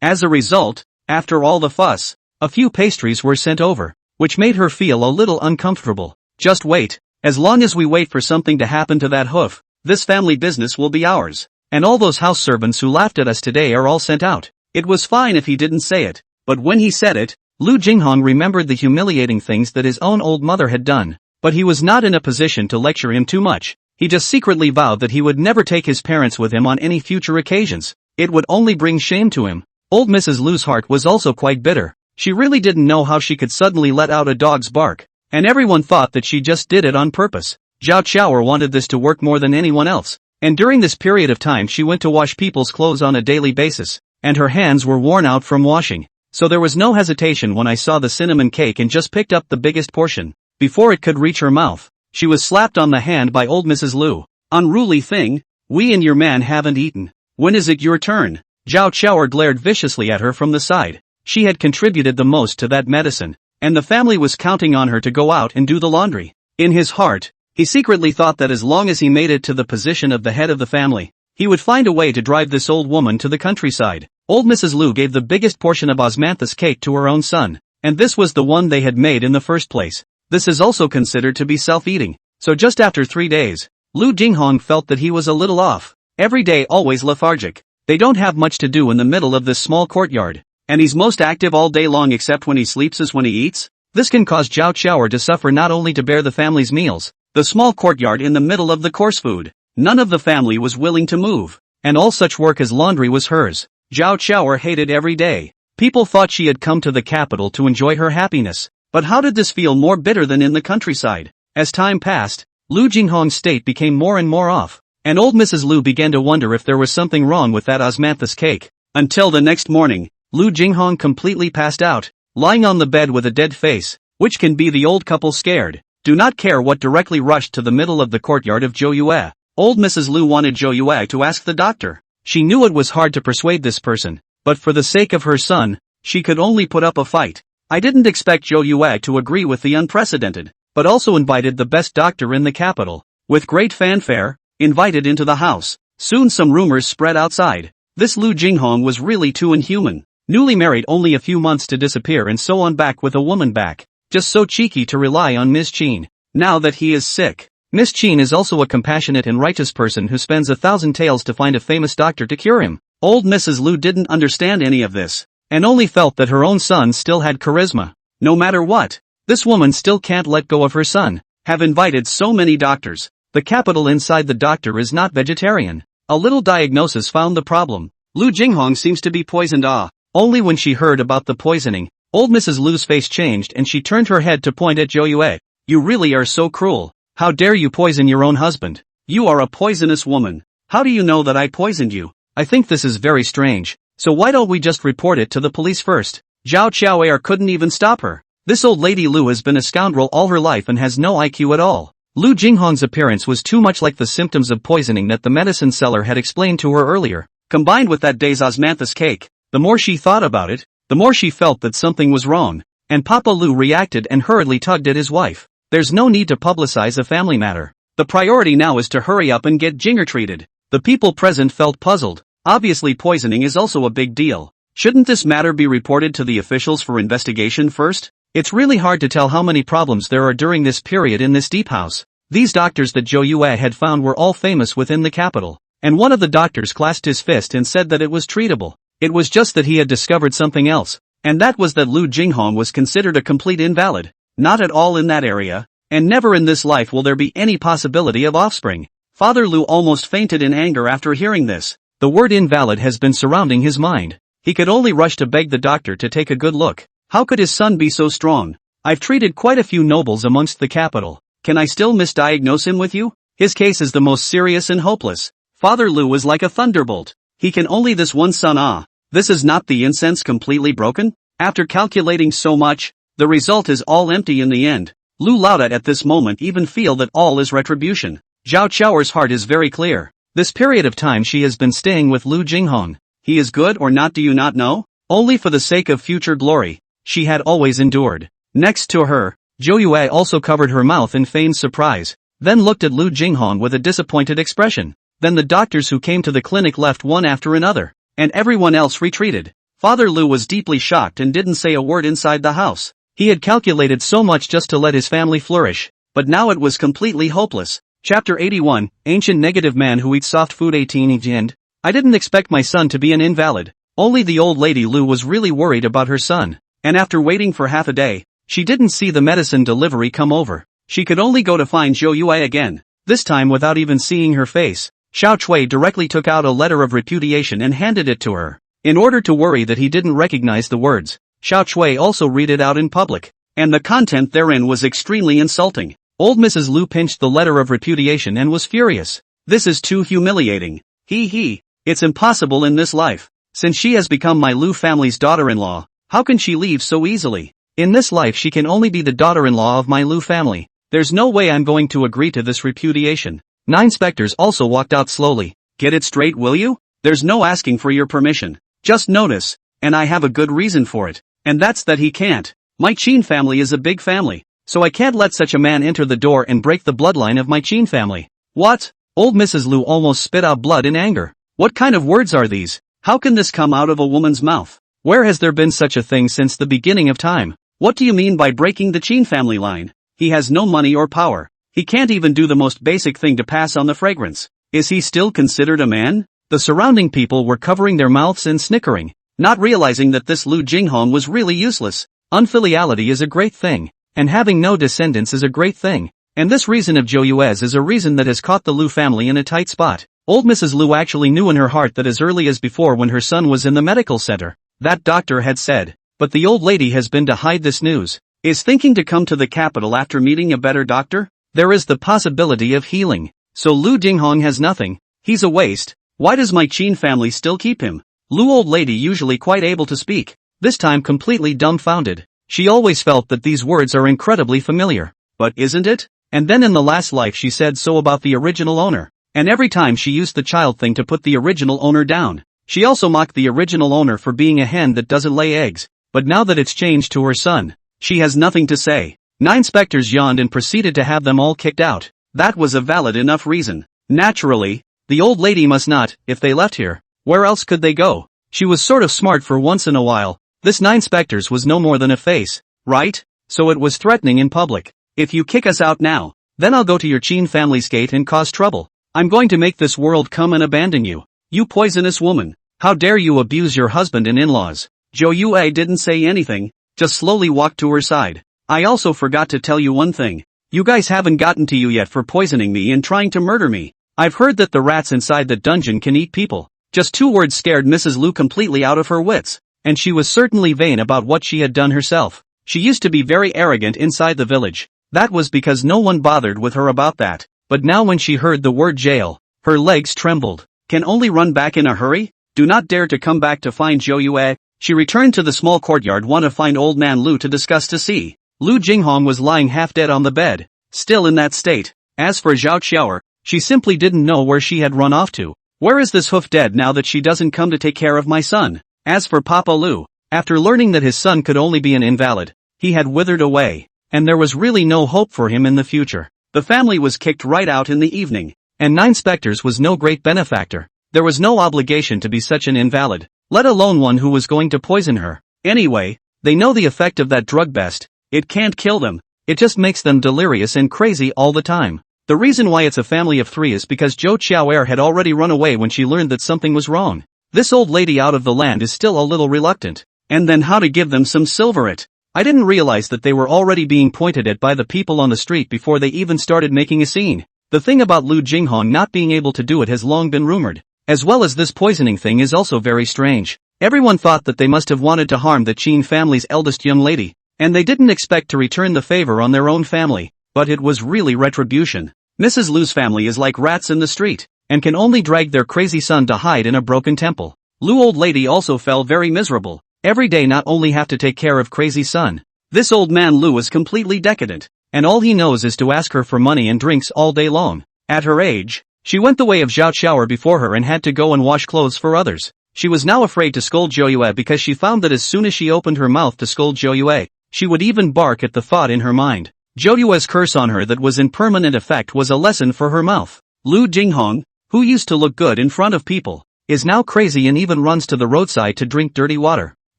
As a result, after all the fuss, a few pastries were sent over, which made her feel a little uncomfortable. Just wait, as long as we wait for something to happen to that hoof, this family business will be ours. And all those house servants who laughed at us today are all sent out. It was fine if he didn't say it, but when he said it, Lu Jinghong remembered the humiliating things that his own old mother had done, but he was not in a position to lecture him too much. He just secretly vowed that he would never take his parents with him on any future occasions. It would only bring shame to him. Old Mrs. Lu's heart was also quite bitter. She really didn't know how she could suddenly let out a dog's bark, and everyone thought that she just did it on purpose. Zhao Chaoer wanted this to work more than anyone else, and during this period of time she went to wash people's clothes on a daily basis, and her hands were worn out from washing. So there was no hesitation when I saw the cinnamon cake and just picked up the biggest portion. Before it could reach her mouth, she was slapped on the hand by old Mrs. Lu. "Unruly thing, we and your man haven't eaten. When is it your turn?" Zhao Chaoer glared viciously at her from the side. She had contributed the most to that medicine, and the family was counting on her to go out and do the laundry. In his heart, he secretly thought that as long as he made it to the position of the head of the family, he would find a way to drive this old woman to the countryside. Old Mrs. Lu gave the biggest portion of osmanthus cake to her own son, and this was the one they had made in the first place. This is also considered to be self-eating, so just after 3 days, Lu Jinghong felt that he was a little off. Every day always lethargic. They don't have much to do in the middle of this small courtyard, and he's most active all day long except when he sleeps is when he eats. This can cause Zhao Chaoer to suffer not only to bear the family's meals, the small courtyard in the middle of the course food. None of the family was willing to move, and all such work as laundry was hers. Zhao Chaoer hated every day. People thought she had come to the capital to enjoy her happiness, but how did this feel more bitter than in the countryside? As time passed, Lu Jinghong's state became more and more off, and old Mrs. Lu began to wonder if there was something wrong with that osmanthus cake. Until the next morning, Lu Jinghong completely passed out, lying on the bed with a dead face, which can be the old couple scared. Do not care what directly rushed to the middle of the courtyard of Jo Yue. Old Mrs. Lu wanted Jo Yue to ask the doctor. She knew it was hard to persuade this person, but for the sake of her son, she could only put up a fight. I didn't expect Zhou Yue to agree with the unprecedented, but also invited the best doctor in the capital. With great fanfare, invited into the house. Soon some rumors spread outside. This Lu Jinghong was really too inhuman. Newly married, only a few months to disappear and so on, back with a woman back. Just so cheeky to rely on Miss Qin. Now that he is sick. Miss Qin is also a compassionate and righteous person who spends 1,000 taels to find a famous doctor to cure him. Old Mrs. Lu didn't understand any of this, and only felt that her own son still had charisma. No matter what, this woman still can't let go of her son. Have invited so many doctors. The capital inside the doctor is not vegetarian. A little diagnosis found the problem. Lu Jinghong seems to be poisoned. Only when she heard about the poisoning, old Mrs. Lu's face changed and she turned her head to point at Zhou Yue. You really are so cruel. How dare you poison your own husband? You are a poisonous woman. How do you know that I poisoned you? I think this is very strange. So why don't we just report it to the police first? Zhao Qiaoer couldn't even stop her. This old lady Lu has been a scoundrel all her life and has no IQ at all. Lu Jinghong's appearance was too much like the symptoms of poisoning that the medicine seller had explained to her earlier. Combined with that day's osmanthus cake, the more she thought about it, the more she felt that something was wrong. And Papa Lu reacted and hurriedly tugged at his wife. There's no need to publicize a family matter. The priority now is to hurry up and get Jinger treated. The people present felt puzzled. Obviously poisoning is also a big deal. Shouldn't this matter be reported to the officials for investigation first? It's really hard to tell how many problems there are during this period in this deep house. These doctors that Zhou Yue had found were all famous within the capital. And one of the doctors clasped his fist and said that it was treatable. It was just that he had discovered something else. And that was that Lu Jinghong was considered a complete invalid. Not at all in that area, and never in this life will there be any possibility of offspring. Father Lu almost fainted in anger after hearing this. The word invalid has been surrounding his mind. He could only rush to beg the doctor to take a good look. How could his son be so strong? I've treated quite a few nobles amongst the capital. Can I still misdiagnose him with you? His case is the most serious and hopeless. Father Lu is like a thunderbolt. He can only this one son. This is not the incense completely broken? After calculating so much, the result is all empty in the end. Lu Lauda at this moment even feel that all is retribution. Zhao Qiaoer's heart is very clear. This period of time she has been staying with Lu Jinghong. He is good or not, do you not know? Only for the sake of future glory. She had always endured. Next to her, Zhou Yue also covered her mouth in feigned surprise, then looked at Lu Jinghong with a disappointed expression. Then the doctors who came to the clinic left one after another, and everyone else retreated. Father Lu was deeply shocked and didn't say a word inside the house. He had calculated so much just to let his family flourish, but now it was completely hopeless. Chapter 81, Ancient Negative Man Who Eats Soft Food. 18 End. I didn't expect my son to be an invalid. Only the old lady Lu was really worried about her son, and after waiting for half a day, she didn't see the medicine delivery come over. She could only go to find Zhou Yue again, this time without even seeing her face. Xiao Chui directly took out a letter of repudiation and handed it to her. In order to worry that he didn't recognize the words, Xiao Chui also read it out in public, and the content therein was extremely insulting. Old Mrs. Lu pinched the letter of repudiation and was furious. This is too humiliating. It's impossible in this life. Since she has become my Lu family's daughter-in-law, how can she leave so easily? In this life she can only be the daughter-in-law of my Lu family. There's no way I'm going to agree to this repudiation. 9 specters also walked out slowly. Get it straight, will you? There's no asking for your permission. Just notice, and I have a good reason for it. And that's that he can't. My Qin family is a big family, so I can't let such a man enter the door and break the bloodline of my Qin family. What? Old Mrs. Lu almost spit out blood in anger. What kind of words are these? How can this come out of a woman's mouth? Where has there been such a thing since the beginning of time? What do you mean by breaking the Qin family line? He has no money or power. He can't even do the most basic thing to pass on the fragrance. Is he still considered a man? The surrounding people were covering their mouths and snickering, not realizing that this Lu Jinghong was really useless. Unfiliality is a great thing, and having no descendants is a great thing. And this reason of Zhou Yue's is a reason that has caught the Lu family in a tight spot. Old Mrs. Lu actually knew in her heart that as early as before when her son was in the medical center, that doctor had said, but the old lady has been to hide this news. Is thinking to come to the capital after meeting a better doctor? There is the possibility of healing. So Lu Jinghong has nothing. He's a waste. Why does my Qin family still keep him? Lu old lady usually quite able to speak, this time completely dumbfounded. She always felt that these words are incredibly familiar. But isn't it? And then in the last life she said so about the original owner. And every time she used the child thing to put the original owner down. She also mocked the original owner for being a hen that doesn't lay eggs. but now that it's changed to her son, she has nothing to say. 9 specters yawned and proceeded to have them all kicked out. That was a valid enough reason. Naturally, the old lady must not, if they left here. Where else could they go? She was sort of smart for once in a while. This 9 specters was no more than a face, right? So it was threatening in public. If you kick us out now, then I'll go to your Qin family's gate and cause trouble. I'm going to make this world come and abandon you. You poisonous woman. How dare you abuse your husband and in-laws? Zhou Yue didn't say anything, just slowly walked to her side. I also forgot to tell you one thing. You guys haven't gotten to you yet for poisoning me and trying to murder me. I've heard that the rats inside the dungeon can eat people. Just 2 words scared Mrs. Lu completely out of her wits. And she was certainly vain about what she had done herself. She used to be very arrogant inside the village. That was because no one bothered with her about that. But now when she heard the word jail, her legs trembled. Can only run back in a hurry? Do not dare to come back to find Zhou Yue. She returned to the small courtyard to find old man Lu to discuss to see. Lu Jinghong was lying half dead on the bed, still in that state. As for Zhao Qiaoer, she simply didn't know where she had run off to. Where is this hoof dead now that she doesn't come to take care of my son? As for Papa Lu, after learning that his son could only be an invalid, he had withered away, and there was really no hope for him in the future. The family was kicked right out in the evening, and 9 specters was no great benefactor. There was no obligation to be such an invalid, let alone one who was going to poison her. Anyway, they know the effect of that drug best. It can't kill them, it just makes them delirious and crazy all the time. The reason why it's a family of 3 is because Zhou Qiaoer had already run away when she learned that something was wrong. This old lady out of the land is still a little reluctant. And then how to give them some silver it. I didn't realize that they were already being pointed at by the people on the street before they even started making a scene. The thing about Lu Jinghong not being able to do it has long been rumored. As well as this poisoning thing is also very strange. Everyone thought that they must have wanted to harm the Qin family's eldest young lady. And they didn't expect to return the favor on their own family. But it was really retribution. Mrs. Lu's family is like rats in the street, and can only drag their crazy son to hide in a broken temple. Lu old lady also fell very miserable. Every day not only have to take care of crazy son. This old man Lu is completely decadent, and all he knows is to ask her for money and drinks all day long. At her age, she went the way of Zhao Qiaoer before her and had to go and wash clothes for others. She was now afraid to scold Zhou Yue because she found that as soon as she opened her mouth to scold Zhou Yue, she would even bark at the thought in her mind. Zhou Yue's curse on her that was in permanent effect was a lesson for her mouth. Lu Jinghong, who used to look good in front of people, is now crazy and even runs to the roadside to drink dirty water.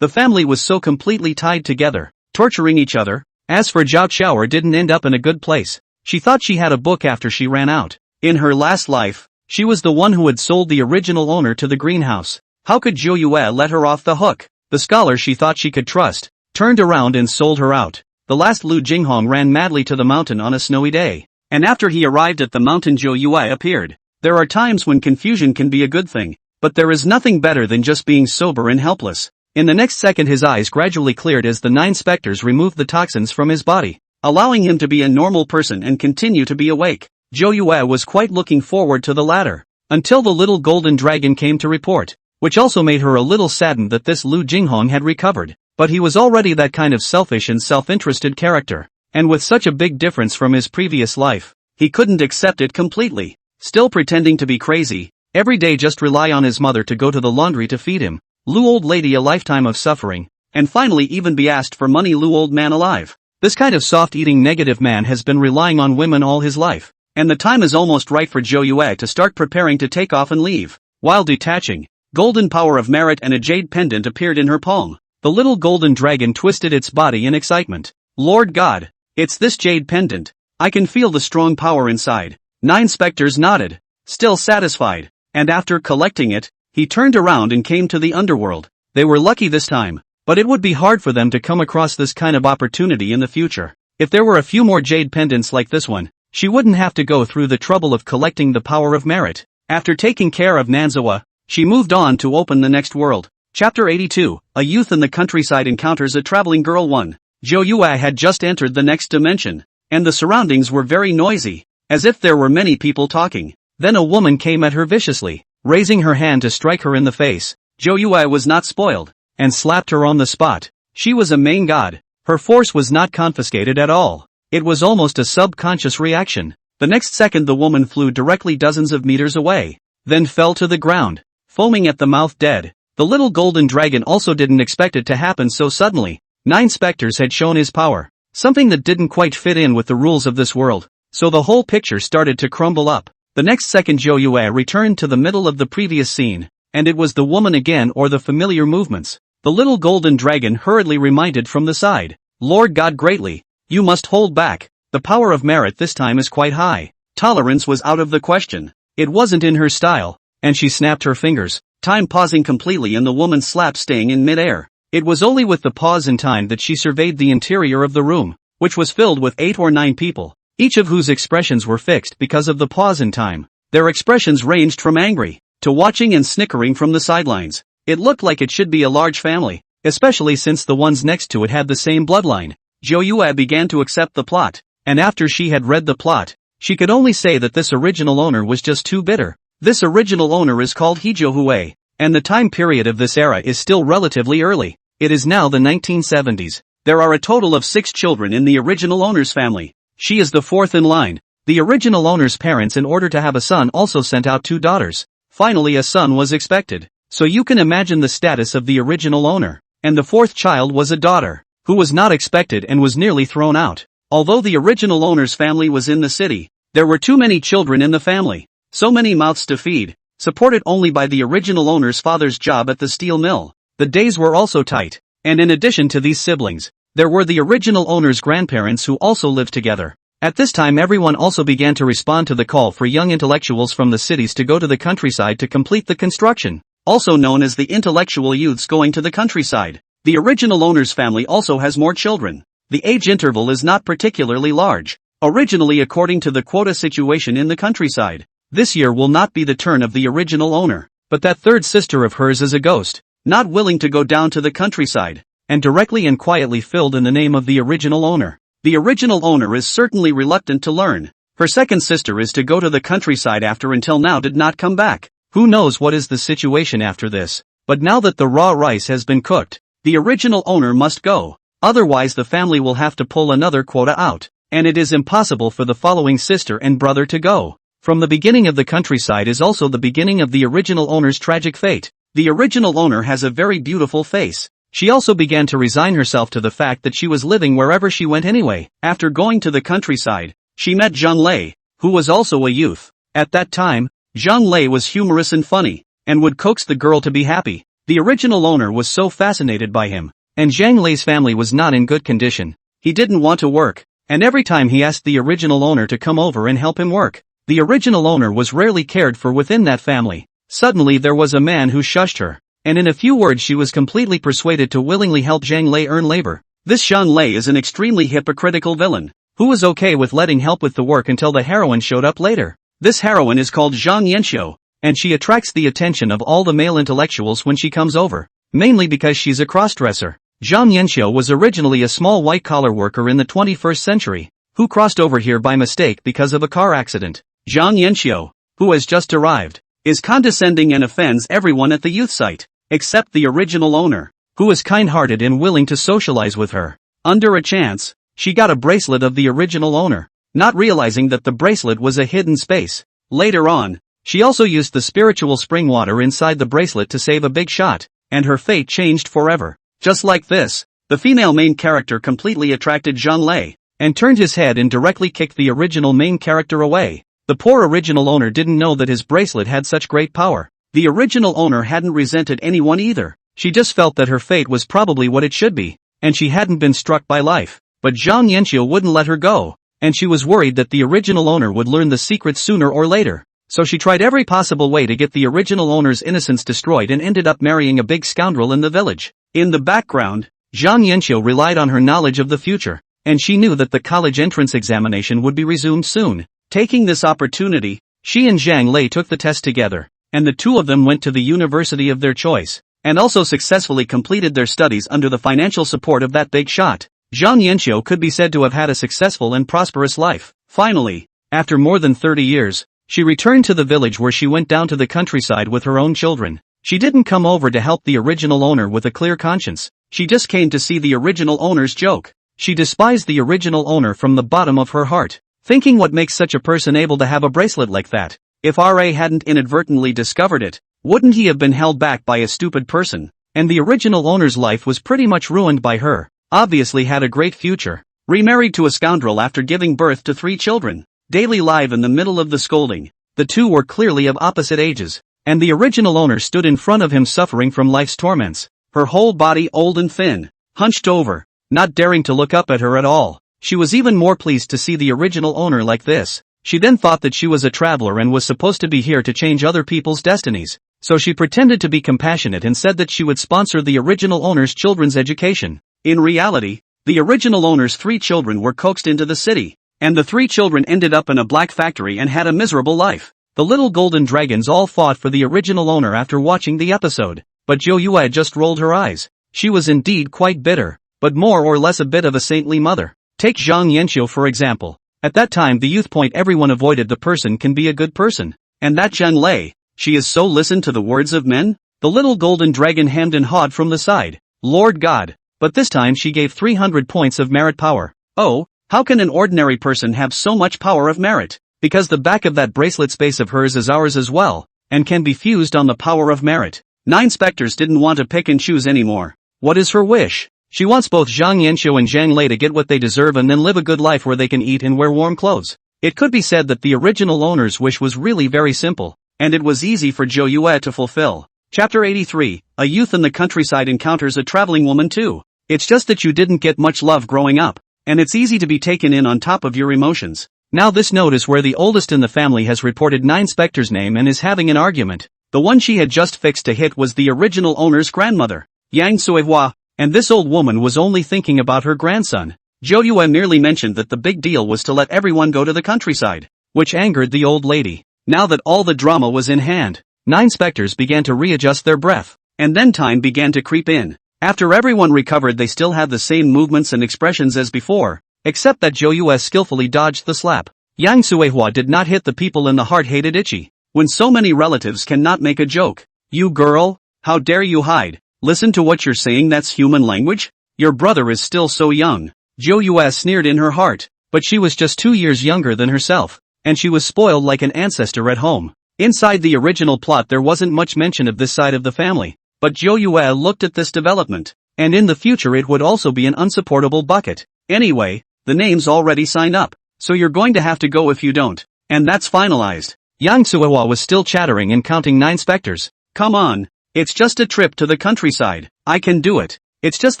The family was so completely tied together, torturing each other. As for Zhao Qiaoer didn't end up in a good place. She thought she had a book after she ran out. In her last life, she was the one who had sold the original owner to the greenhouse. How could Zhou Yue let her off the hook? The scholar she thought she could trust turned around and sold her out. The last Lu Jinghong ran madly to the mountain on a snowy day. And after he arrived at the mountain, Zhou Yue appeared. There are times when confusion can be a good thing, but there is nothing better than just being sober and helpless. In the next second his eyes gradually cleared as the 9 specters removed the toxins from his body, allowing him to be a normal person and continue to be awake. Zhou Yue was quite looking forward to the latter, until the little golden dragon came to report, which also made her a little saddened that this Lu Jinghong had recovered. But he was already that kind of selfish and self-interested character, and with such a big difference from his previous life, he couldn't accept it completely. Still pretending to be crazy, every day just rely on his mother to go to the laundry to feed him. Lu old lady a lifetime of suffering, and finally even be asked for money. Lu old man alive. This kind of soft-eating negative man has been relying on women all his life, and the time is almost right for Zhou Yue to start preparing to take off and leave. While detaching, golden power of merit and a jade pendant appeared in her palm. The little golden dragon twisted its body in excitement. Lord God, it's this jade pendant. I can feel the strong power inside. 9 specters nodded, still satisfied, and after collecting it, he turned around and came to the underworld. They were lucky this time, but it would be hard for them to come across this kind of opportunity in the future. If there were a few more jade pendants like this one, she wouldn't have to go through the trouble of collecting the power of merit. After taking care of Nanzawa, she moved on to open the next world. Chapter 82, A youth in the countryside encounters a traveling girl. 1. Zhou Yue had just entered the next dimension, and the surroundings were very noisy, as if there were many people talking. Then a woman came at her viciously, raising her hand to strike her in the face. Zhou Yue was not spoiled, and slapped her on the spot. She was a main god. Her force was not confiscated at all. It was almost a subconscious reaction. The next second the woman flew directly dozens of meters away, then fell to the ground, foaming at the mouth dead. The little golden dragon also didn't expect it to happen so suddenly. 9 specters had shown his power, something that didn't quite fit in with the rules of this world, so the whole picture started to crumble up. The next second Zhou Yue returned to the middle of the previous scene, and it was the woman again or the familiar movements. The little golden dragon hurriedly reminded from the side, "Lord God greatly, you must hold back, the power of merit this time is quite high." Tolerance was out of the question. It wasn't in her style, and she snapped her fingers, time pausing completely and the woman's slap staying in mid-air. It was only with the pause in time that she surveyed the interior of the room, which was filled with 8 or 9 people, each of whose expressions were fixed because of the pause in time. Their expressions ranged from angry to watching and snickering from the sidelines. It looked like it should be a large family, especially since the ones next to it had the same bloodline. Zhou Yue began to accept the plot, and after she had read the plot, she could only say that this original owner was just too bitter. This original owner is called He Zhou Hui, and the time period of this era is still relatively early. It is now the 1970s. There are a total of 6 children in the original owner's family. She is the 4th in line. The original owner's parents, in order to have a son, also sent out 2 daughters. Finally a son was expected. So you can imagine the status of the original owner. And the 4th child was a daughter, who was not expected and was nearly thrown out. Although the original owner's family was in the city, there were too many children in the family. So many mouths to feed, supported only by the original owner's father's job at the steel mill. The days were also tight, and in addition to these siblings, there were the original owner's grandparents who also lived together. At this time everyone also began to respond to the call for young intellectuals from the cities to go to the countryside to complete the construction, also known as the intellectual youths going to the countryside. The original owner's family also has more children. The age interval is not particularly large. Originally, according to the quota situation in the countryside, this year will not be the turn of the original owner, but that 3rd sister of hers is a ghost, not willing to go down to the countryside, and directly and quietly filled in the name of the original owner. The original owner is certainly reluctant to learn. Her 2nd sister is to go to the countryside after until now did not come back. Who knows what is the situation after this, but now that the raw rice has been cooked, the original owner must go, otherwise the family will have to pull another quota out, and it is impossible for the following sister and brother to go. From the beginning of the countryside is also the beginning of the original owner's tragic fate. The original owner has a very beautiful face. She also began to resign herself to the fact that she was living wherever she went anyway. After going to the countryside, she met Zhang Lei, who was also a youth. At that time, Zhang Lei was humorous and funny, and would coax the girl to be happy. The original owner was so fascinated by him, and Zhang Lei's family was not in good condition. He didn't want to work, and every time he asked the original owner to come over and help him work. The original owner was rarely cared for within that family. Suddenly there was a man who shushed her, and in a few words she was completely persuaded to willingly help Zhang Lei earn labor. This Zhang Lei is an extremely hypocritical villain, who was okay with letting help with the work until the heroine showed up later. This heroine is called Zhang Yanxiu, and she attracts the attention of all the male intellectuals when she comes over, mainly because she's a crossdresser. Zhang Yanxiu was originally a small white-collar worker in the 21st century, who crossed over here by mistake because of a car accident. Zhang Yanxiu, who has just arrived, is condescending and offends everyone at the youth site, except the original owner, who is kind-hearted and willing to socialize with her. Under a chance, she got a bracelet of the original owner, not realizing that the bracelet was a hidden space. Later on, she also used the spiritual spring water inside the bracelet to save a big shot, and her fate changed forever. Just like this, the female main character completely attracted Zhang Lei, and turned his head and directly kicked the original main character away. The poor original owner didn't know that his bracelet had such great power. The original owner hadn't resented anyone either. She just felt that her fate was probably what it should be, and she hadn't been struck by life. But Zhang Yanxiu wouldn't let her go, and she was worried that the original owner would learn the secret sooner or later. So she tried every possible way to get the original owner's innocence destroyed and ended up marrying a big scoundrel in the village. In the background, Zhang Yanxiu relied on her knowledge of the future, and she knew that the college entrance examination would be resumed soon. Taking this opportunity, she and Zhang Lei took the test together, and the two of them went to the university of their choice, and also successfully completed their studies under the financial support of that big shot. Zhang Yanxiu could be said to have had a successful and prosperous life. Finally, after more than 30 years, she returned to the village where she went down to the countryside with her own children. She didn't come over to help the original owner with a clear conscience. She just came to see the original owner's joke. She despised the original owner from the bottom of her heart, thinking what makes such a person able to have a bracelet like that. If RA hadn't inadvertently discovered it, Wouldn't he have been held back by a stupid person? And the original owner's life was pretty much ruined by her. Obviously had a great future. Remarried to a scoundrel after giving birth to 3 children. Daily live in the middle of the scolding. The two were clearly of opposite ages. And the original owner stood in front of him suffering from life's torments. Her whole body old and thin. Hunched over. Not daring to look up at her at all. She was even more pleased to see the original owner like this. She then thought that she was a traveler and was supposed to be here to change other people's destinies. So she pretended to be compassionate and said that she would sponsor the original owner's children's education. In reality, the original owner's 3 children were coaxed into the city. And the 3 children ended up in a black factory and had a miserable life. The little golden dragons all fought for the original owner after watching the episode. But Zhou Yue just rolled her eyes. She was indeed quite bitter, but more or less a bit of a saintly mother. Take Zhang Yanxiu for example. At that time the youth point everyone avoided the person can be a good person. And that Zhang Lei, she is so listened to the words of men? The little golden dragon hemmed and hawed from the side. Lord God. But this time she gave 300 points of merit power. Oh, how can an ordinary person have so much power of merit? Because the back of that bracelet space of hers is ours as well, and can be fused on the power of merit. 9 specters didn't want to pick and choose anymore. What is her wish? She wants both Zhang Yanxiu and Zhang Lei to get what they deserve and then live a good life where they can eat and wear warm clothes. It could be said that the original owner's wish was really very simple, and it was easy for Zhou Yue to fulfill. Chapter 83, A youth in the countryside encounters a traveling woman too. It's just that you didn't get much love growing up, and it's easy to be taken in on top of your emotions. Now this note is where the oldest in the family has reported 9 specters' name and is having an argument. The one she had just fixed to hit was the original owner's grandmother, Yang Suihua. And this old woman was only thinking about her grandson. Zhou Yue merely mentioned that the big deal was to let everyone go to the countryside, which angered the old lady. Now that all the drama was in hand, 9 specters began to readjust their breath, and then time began to creep in. After everyone recovered they still had the same movements and expressions as before, except that Zhou Yue skillfully dodged the slap. Yang Suihua did not hit the people in the heart hated Ichi. When so many relatives cannot make a joke. You girl, how dare you hide? Listen to what you're saying, that's human language? Your brother is still so young. Zhou Yue sneered in her heart, but she was just 2 years younger than herself, and she was spoiled like an ancestor at home. Inside the original plot there wasn't much mention of this side of the family, but Zhou Yue looked at this development, and in the future it would also be an unsupportable bucket. Anyway, the name's already signed up, so you're going to have to go if you don't, and that's finalized. Yang Suihua was still chattering and counting 9 specters. Come on. It's just a trip to the countryside. I can do it. It's just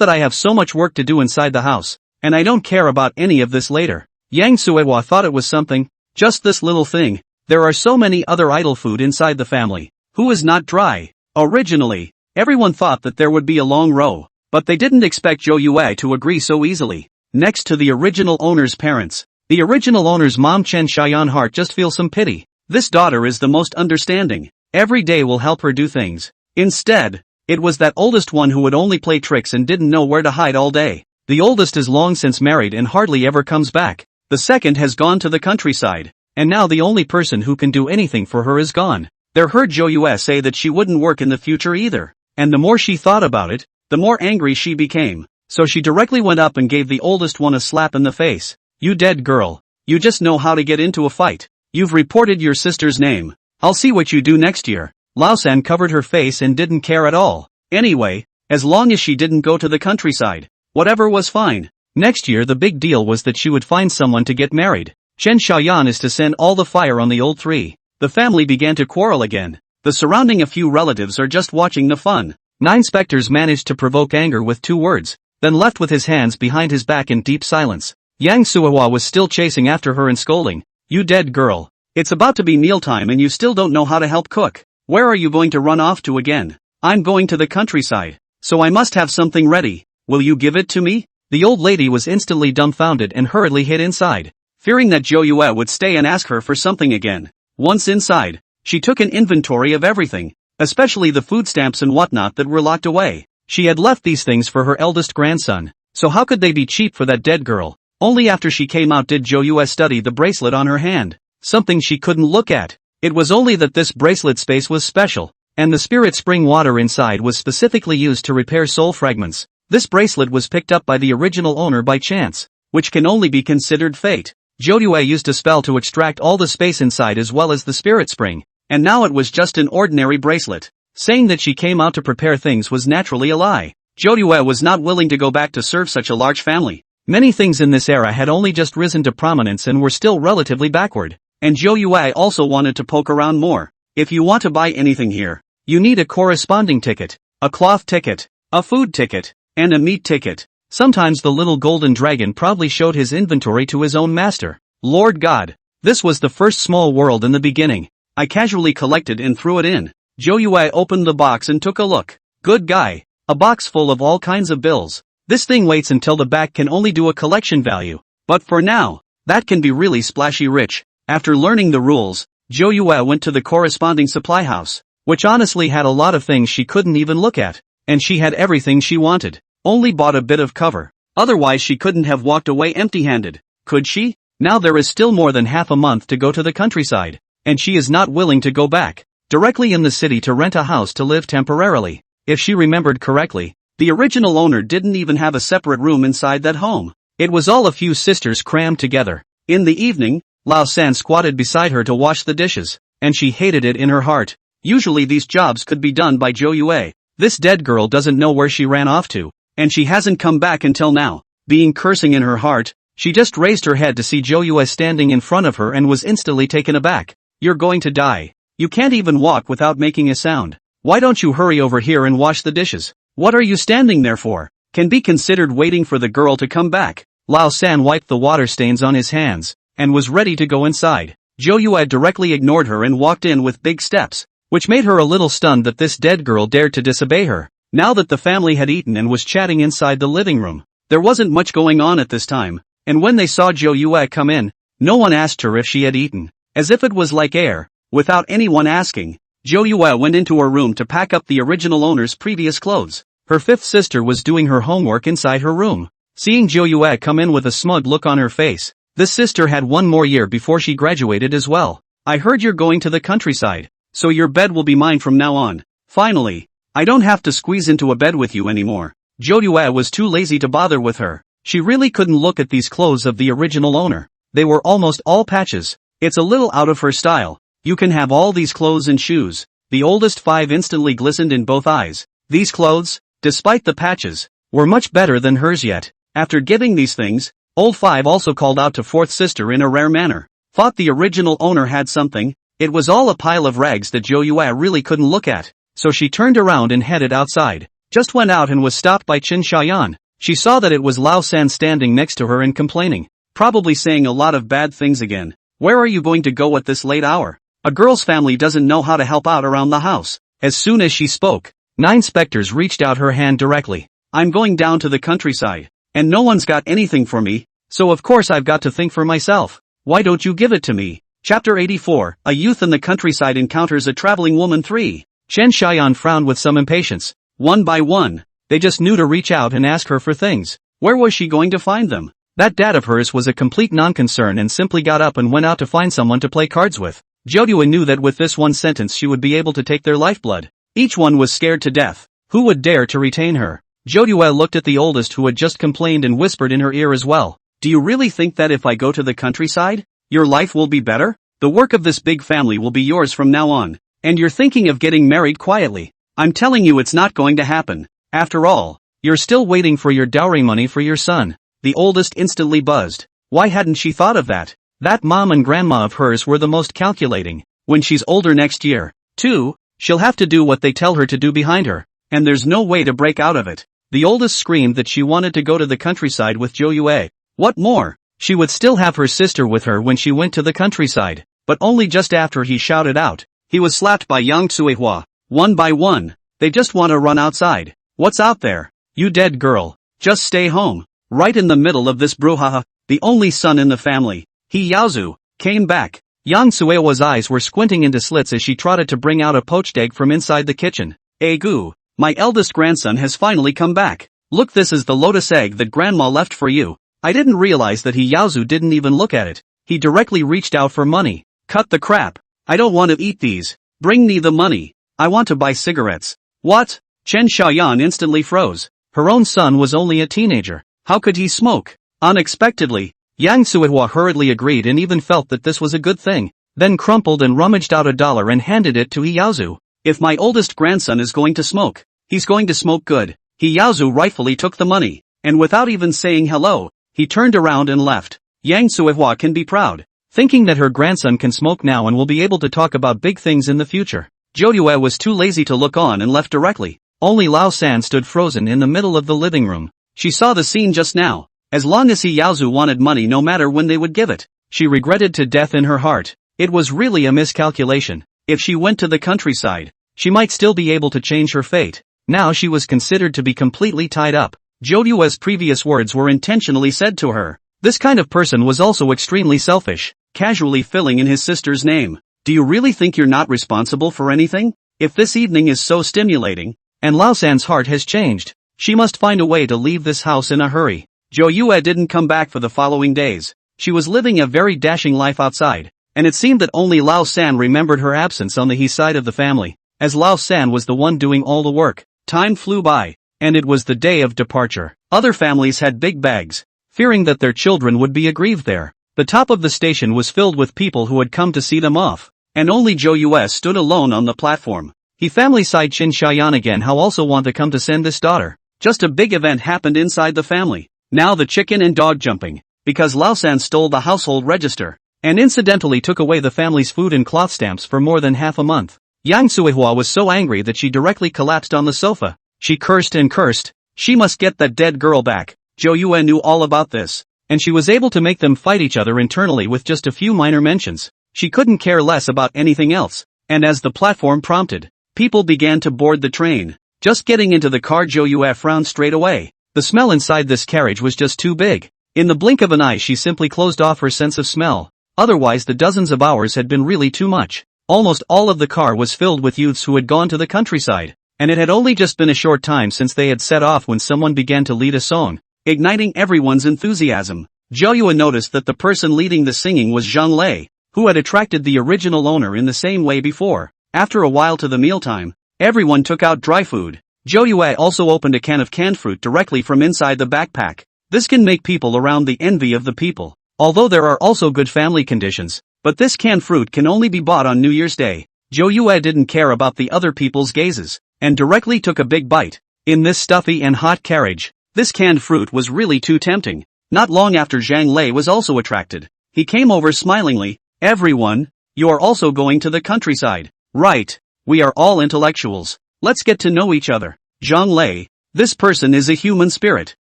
that I have so much work to do inside the house, and I don't care about any of this later. Yang Suihua thought it was something. Just this little thing. There are so many other idle food inside the family. Who is not dry? Originally, everyone thought that there would be a long row, but they didn't expect Zhou Yue to agree so easily. Next to the original owner's parents, the original owner's mom Chen Xiaoyan heart just feels some pity. This daughter is the most understanding. Every day will help her do things. Instead, it was that oldest one who would only play tricks and didn't know where to hide all day. The oldest is long since married and hardly ever comes back. The second has gone to the countryside, and now the only person who can do anything for her is gone. They heard Zhou Yue say that she wouldn't work in the future either, and the more she thought about it, the more angry she became. So she directly went up and gave the oldest one a slap in the face. You dead girl. You just know how to get into a fight. You've reported your sister's name. I'll see what you do next year. Lao San covered her face and didn't care at all. Anyway, as long as she didn't go to the countryside, whatever was fine. Next year the big deal was that she would find someone to get married. Chen Xiaoyan is to send all the fire on the old 3. The family began to quarrel again. The surrounding a few relatives are just watching the fun. 9 specters managed to provoke anger with 2 words, then left with his hands behind his back in deep silence. Yang Suihua was still chasing after her and scolding. You dead girl. It's about to be mealtime and you still don't know how to help cook. Where are you going to run off to again? I'm going to the countryside, so I must have something ready. Will you give it to me? The old lady was instantly dumbfounded and hurriedly hid inside, fearing that Zhou Yue would stay and ask her for something again. Once inside, she took an inventory of everything, especially the food stamps and whatnot that were locked away. She had left these things for her eldest grandson, so how could they be cheap for that dead girl? Only after she came out did Zhou Yue study the bracelet on her hand, something she couldn't look at. It was only that this bracelet space was special, and the spirit spring water inside was specifically used to repair soul fragments. This bracelet was picked up by the original owner by chance, which can only be considered fate. Zhou Yue used a spell to extract all the space inside as well as the spirit spring, and now it was just an ordinary bracelet. Saying that she came out to prepare things was naturally a lie. Joyue was not willing to go back to serve such a large family. Many things in this era had only just risen to prominence and were still relatively backward. And Joyue also wanted to poke around more. If you want to buy anything here, you need a corresponding ticket, a cloth ticket, a food ticket, and a meat ticket. Sometimes the little golden dragon proudly showed his inventory to his own master. Lord God, this was the first small world in the beginning. I casually collected and threw it in. Joyue opened the box and took a look. Good guy. A box full of all kinds of bills. This thing waits until the back can only do a collection value. But for now, that can be really splashy rich. After learning the rules, Joyue went to the corresponding supply house, which honestly had a lot of things she couldn't even look at. And she had everything she wanted. Only bought a bit of cover. Otherwise she couldn't have walked away empty-handed. Could she? Now there is still more than half a month to go to the countryside. And she is not willing to go back directly in the city to rent a house to live temporarily. If she remembered correctly, the original owner didn't even have a separate room inside that home. It was all a few sisters crammed together. In the evening, Lao San squatted beside her to wash the dishes, and she hated it in her heart. Usually these jobs could be done by Joyue. This dead girl doesn't know where she ran off to, and she hasn't come back until now. Being cursing in her heart, she just raised her head to see Joyue standing in front of her and was instantly taken aback. You're going to die. You can't even walk without making a sound. Why don't you hurry over here and wash the dishes? What are you standing there for? Can be considered waiting for the girl to come back. Lao San wiped the water stains on his hands, and was ready to go inside. Joyue directly ignored her and walked in with big steps, which made her a little stunned that this dead girl dared to disobey her. Now that the family had eaten and was chatting inside the living room, there wasn't much going on at this time, and when they saw Joyue come in, no one asked her if she had eaten, as if it was like air. Without anyone asking, Joyue went into her room to pack up the original owner's previous clothes. Her fifth sister was doing her homework inside her room. Seeing Joyue come in with a smug look on her face, this sister had one more year before she graduated as well. I heard you're going to the countryside, so your bed will be mine from now on. Finally, I don't have to squeeze into a bed with you anymore. Joyue was too lazy to bother with her. She really couldn't look at these clothes of the original owner. They were almost all patches. It's a little out of her style. You can have all these clothes and shoes. The oldest five instantly glistened in both eyes. These clothes, despite the patches, were much better than hers yet. After giving these things, old five also called out to fourth sister in a rare manner. Thought the original owner had something. It was all a pile of rags that Joyue really couldn't look at. So she turned around and headed outside. Just went out and was stopped by Qin Shayan. She saw that it was Lao San standing next to her and complaining. Probably saying a lot of bad things again. Where are you going to go at this late hour? A girl's family doesn't know how to help out around the house. As soon as she spoke, 9 specters reached out her hand directly. I'm going down to the countryside, and no one's got anything for me, so of course I've got to think for myself. Why don't you give it to me? Chapter 84, A Youth in the Countryside Encounters a Traveling Woman 3. Chen Xian frowned with some impatience. One by one, they just knew to reach out and ask her for things. Where was she going to find them? That dad of hers was a complete non-concern and simply got up and went out to find someone to play cards with. Joyue knew that with this one sentence she would be able to take their lifeblood. Each one was scared to death. Who would dare to retain her? Joyue looked at the oldest who had just complained and whispered in her ear as well. Do you really think that if I go to the countryside, your life will be better? The work of this big family will be yours from now on. And you're thinking of getting married quietly. I'm telling you it's not going to happen. After all, you're still waiting for your dowry money for your son. The oldest instantly buzzed. Why hadn't she thought of that? That mom and grandma of hers were the most calculating. When she's older next year, too, she'll have to do what they tell her to do behind her, and there's no way to break out of it. The oldest screamed that she wanted to go to the countryside with Joyue. What more? She would still have her sister with her when she went to the countryside, but only just after he shouted out. He was slapped by Yang Tsuehua. One by one, they just want to run outside. What's out there? You dead girl. Just stay home. Right in the middle of this brouhaha, the only son in the family, He Yaozu, came back. Yang Tsuehua's eyes were squinting into slits as she trotted to bring out a poached egg from inside the kitchen. Egu, my eldest grandson has finally come back. Look, this is the lotus egg that grandma left for you. I didn't realize that He Yaozu didn't even look at it. He directly reached out for money. Cut the crap. I don't want to eat these. Bring me the money. I want to buy cigarettes. What? Chen Xiaoyan instantly froze. Her own son was only a teenager. How could he smoke? Unexpectedly, Yang Tsuehua hurriedly agreed and even felt that this was a good thing. then crumpled and rummaged out $1 and handed it to Iyazu. If my oldest grandson is going to smoke, he's going to smoke good. Iyazu rightfully took the money, and without even saying hello, he turned around and left. Yang Suihua can be proud, thinking that her grandson can smoke now and will be able to talk about big things in the future. Zhou Yue was too lazy to look on and left directly. Only Lao San stood frozen in the middle of the living room. She saw the scene just now. As long as Iyazu wanted money no matter when they would give it, she regretted to death in her heart. It was really a miscalculation. If she went to the countryside, she might still be able to change her fate. Now she was considered to be completely tied up. Zhou Yue's previous words were intentionally said to her. This kind of person was also extremely selfish, casually filling in his sister's name. Do you really think you're not responsible for anything? If this evening is so stimulating, and Lao San's heart has changed, she must find a way to leave this house in a hurry. Zhou Yue didn't come back for the following days. She was living a very dashing life outside, and it seemed that only Lao San remembered her absence on the he side of the family, as Lao San was the one doing all the work. Time flew by, and it was the day of departure. Other families had big bags, fearing that their children would be aggrieved there. The top of the station was filled with people who had come to see them off, and only Zhou Yue stood alone on the platform. He family side Qin Xiaoyan again how also want to come to send this daughter. Just a big event happened inside the family. Now the chicken and dog jumping, because Lao San stole the household register, and incidentally took away the family's food and cloth stamps for more than half a month. Yang Suihua was so angry that she directly collapsed on the sofa. She cursed and cursed. She must get that dead girl back. Zhou Yue knew all about this, and she was able to make them fight each other internally with just a few minor mentions. She couldn't care less about anything else, and as the platform prompted, people began to board the train. Just getting into the car, Zhou Yue frowned straight away. The smell inside this carriage was just too big. In the blink of an eye she simply closed off her sense of smell. Otherwise the dozens of hours had been really too much. Almost all of the car was filled with youths who had gone to the countryside, and it had only just been a short time since they had set off when someone began to lead a song, igniting everyone's enthusiasm. Zhou Yue noticed that the person leading the singing was Zhang Lei, who had attracted the original owner in the same way before. After a while to the mealtime, everyone took out dry food. Zhou Yue also opened a can of canned fruit directly from inside the backpack. This can make people around the envy of the people. Although there are also good family conditions, but this canned fruit can only be bought on New Year's Day. Zhou Yue didn't care about the other people's gazes, and directly took a big bite. In this stuffy and hot carriage, this canned fruit was really too tempting. Not long after, Zhang Lei was also attracted. He came over smilingly. Everyone, you are also going to the countryside, right? We are all intellectuals. Let's get to know each other. Zhang Lei, this person is a human spirit.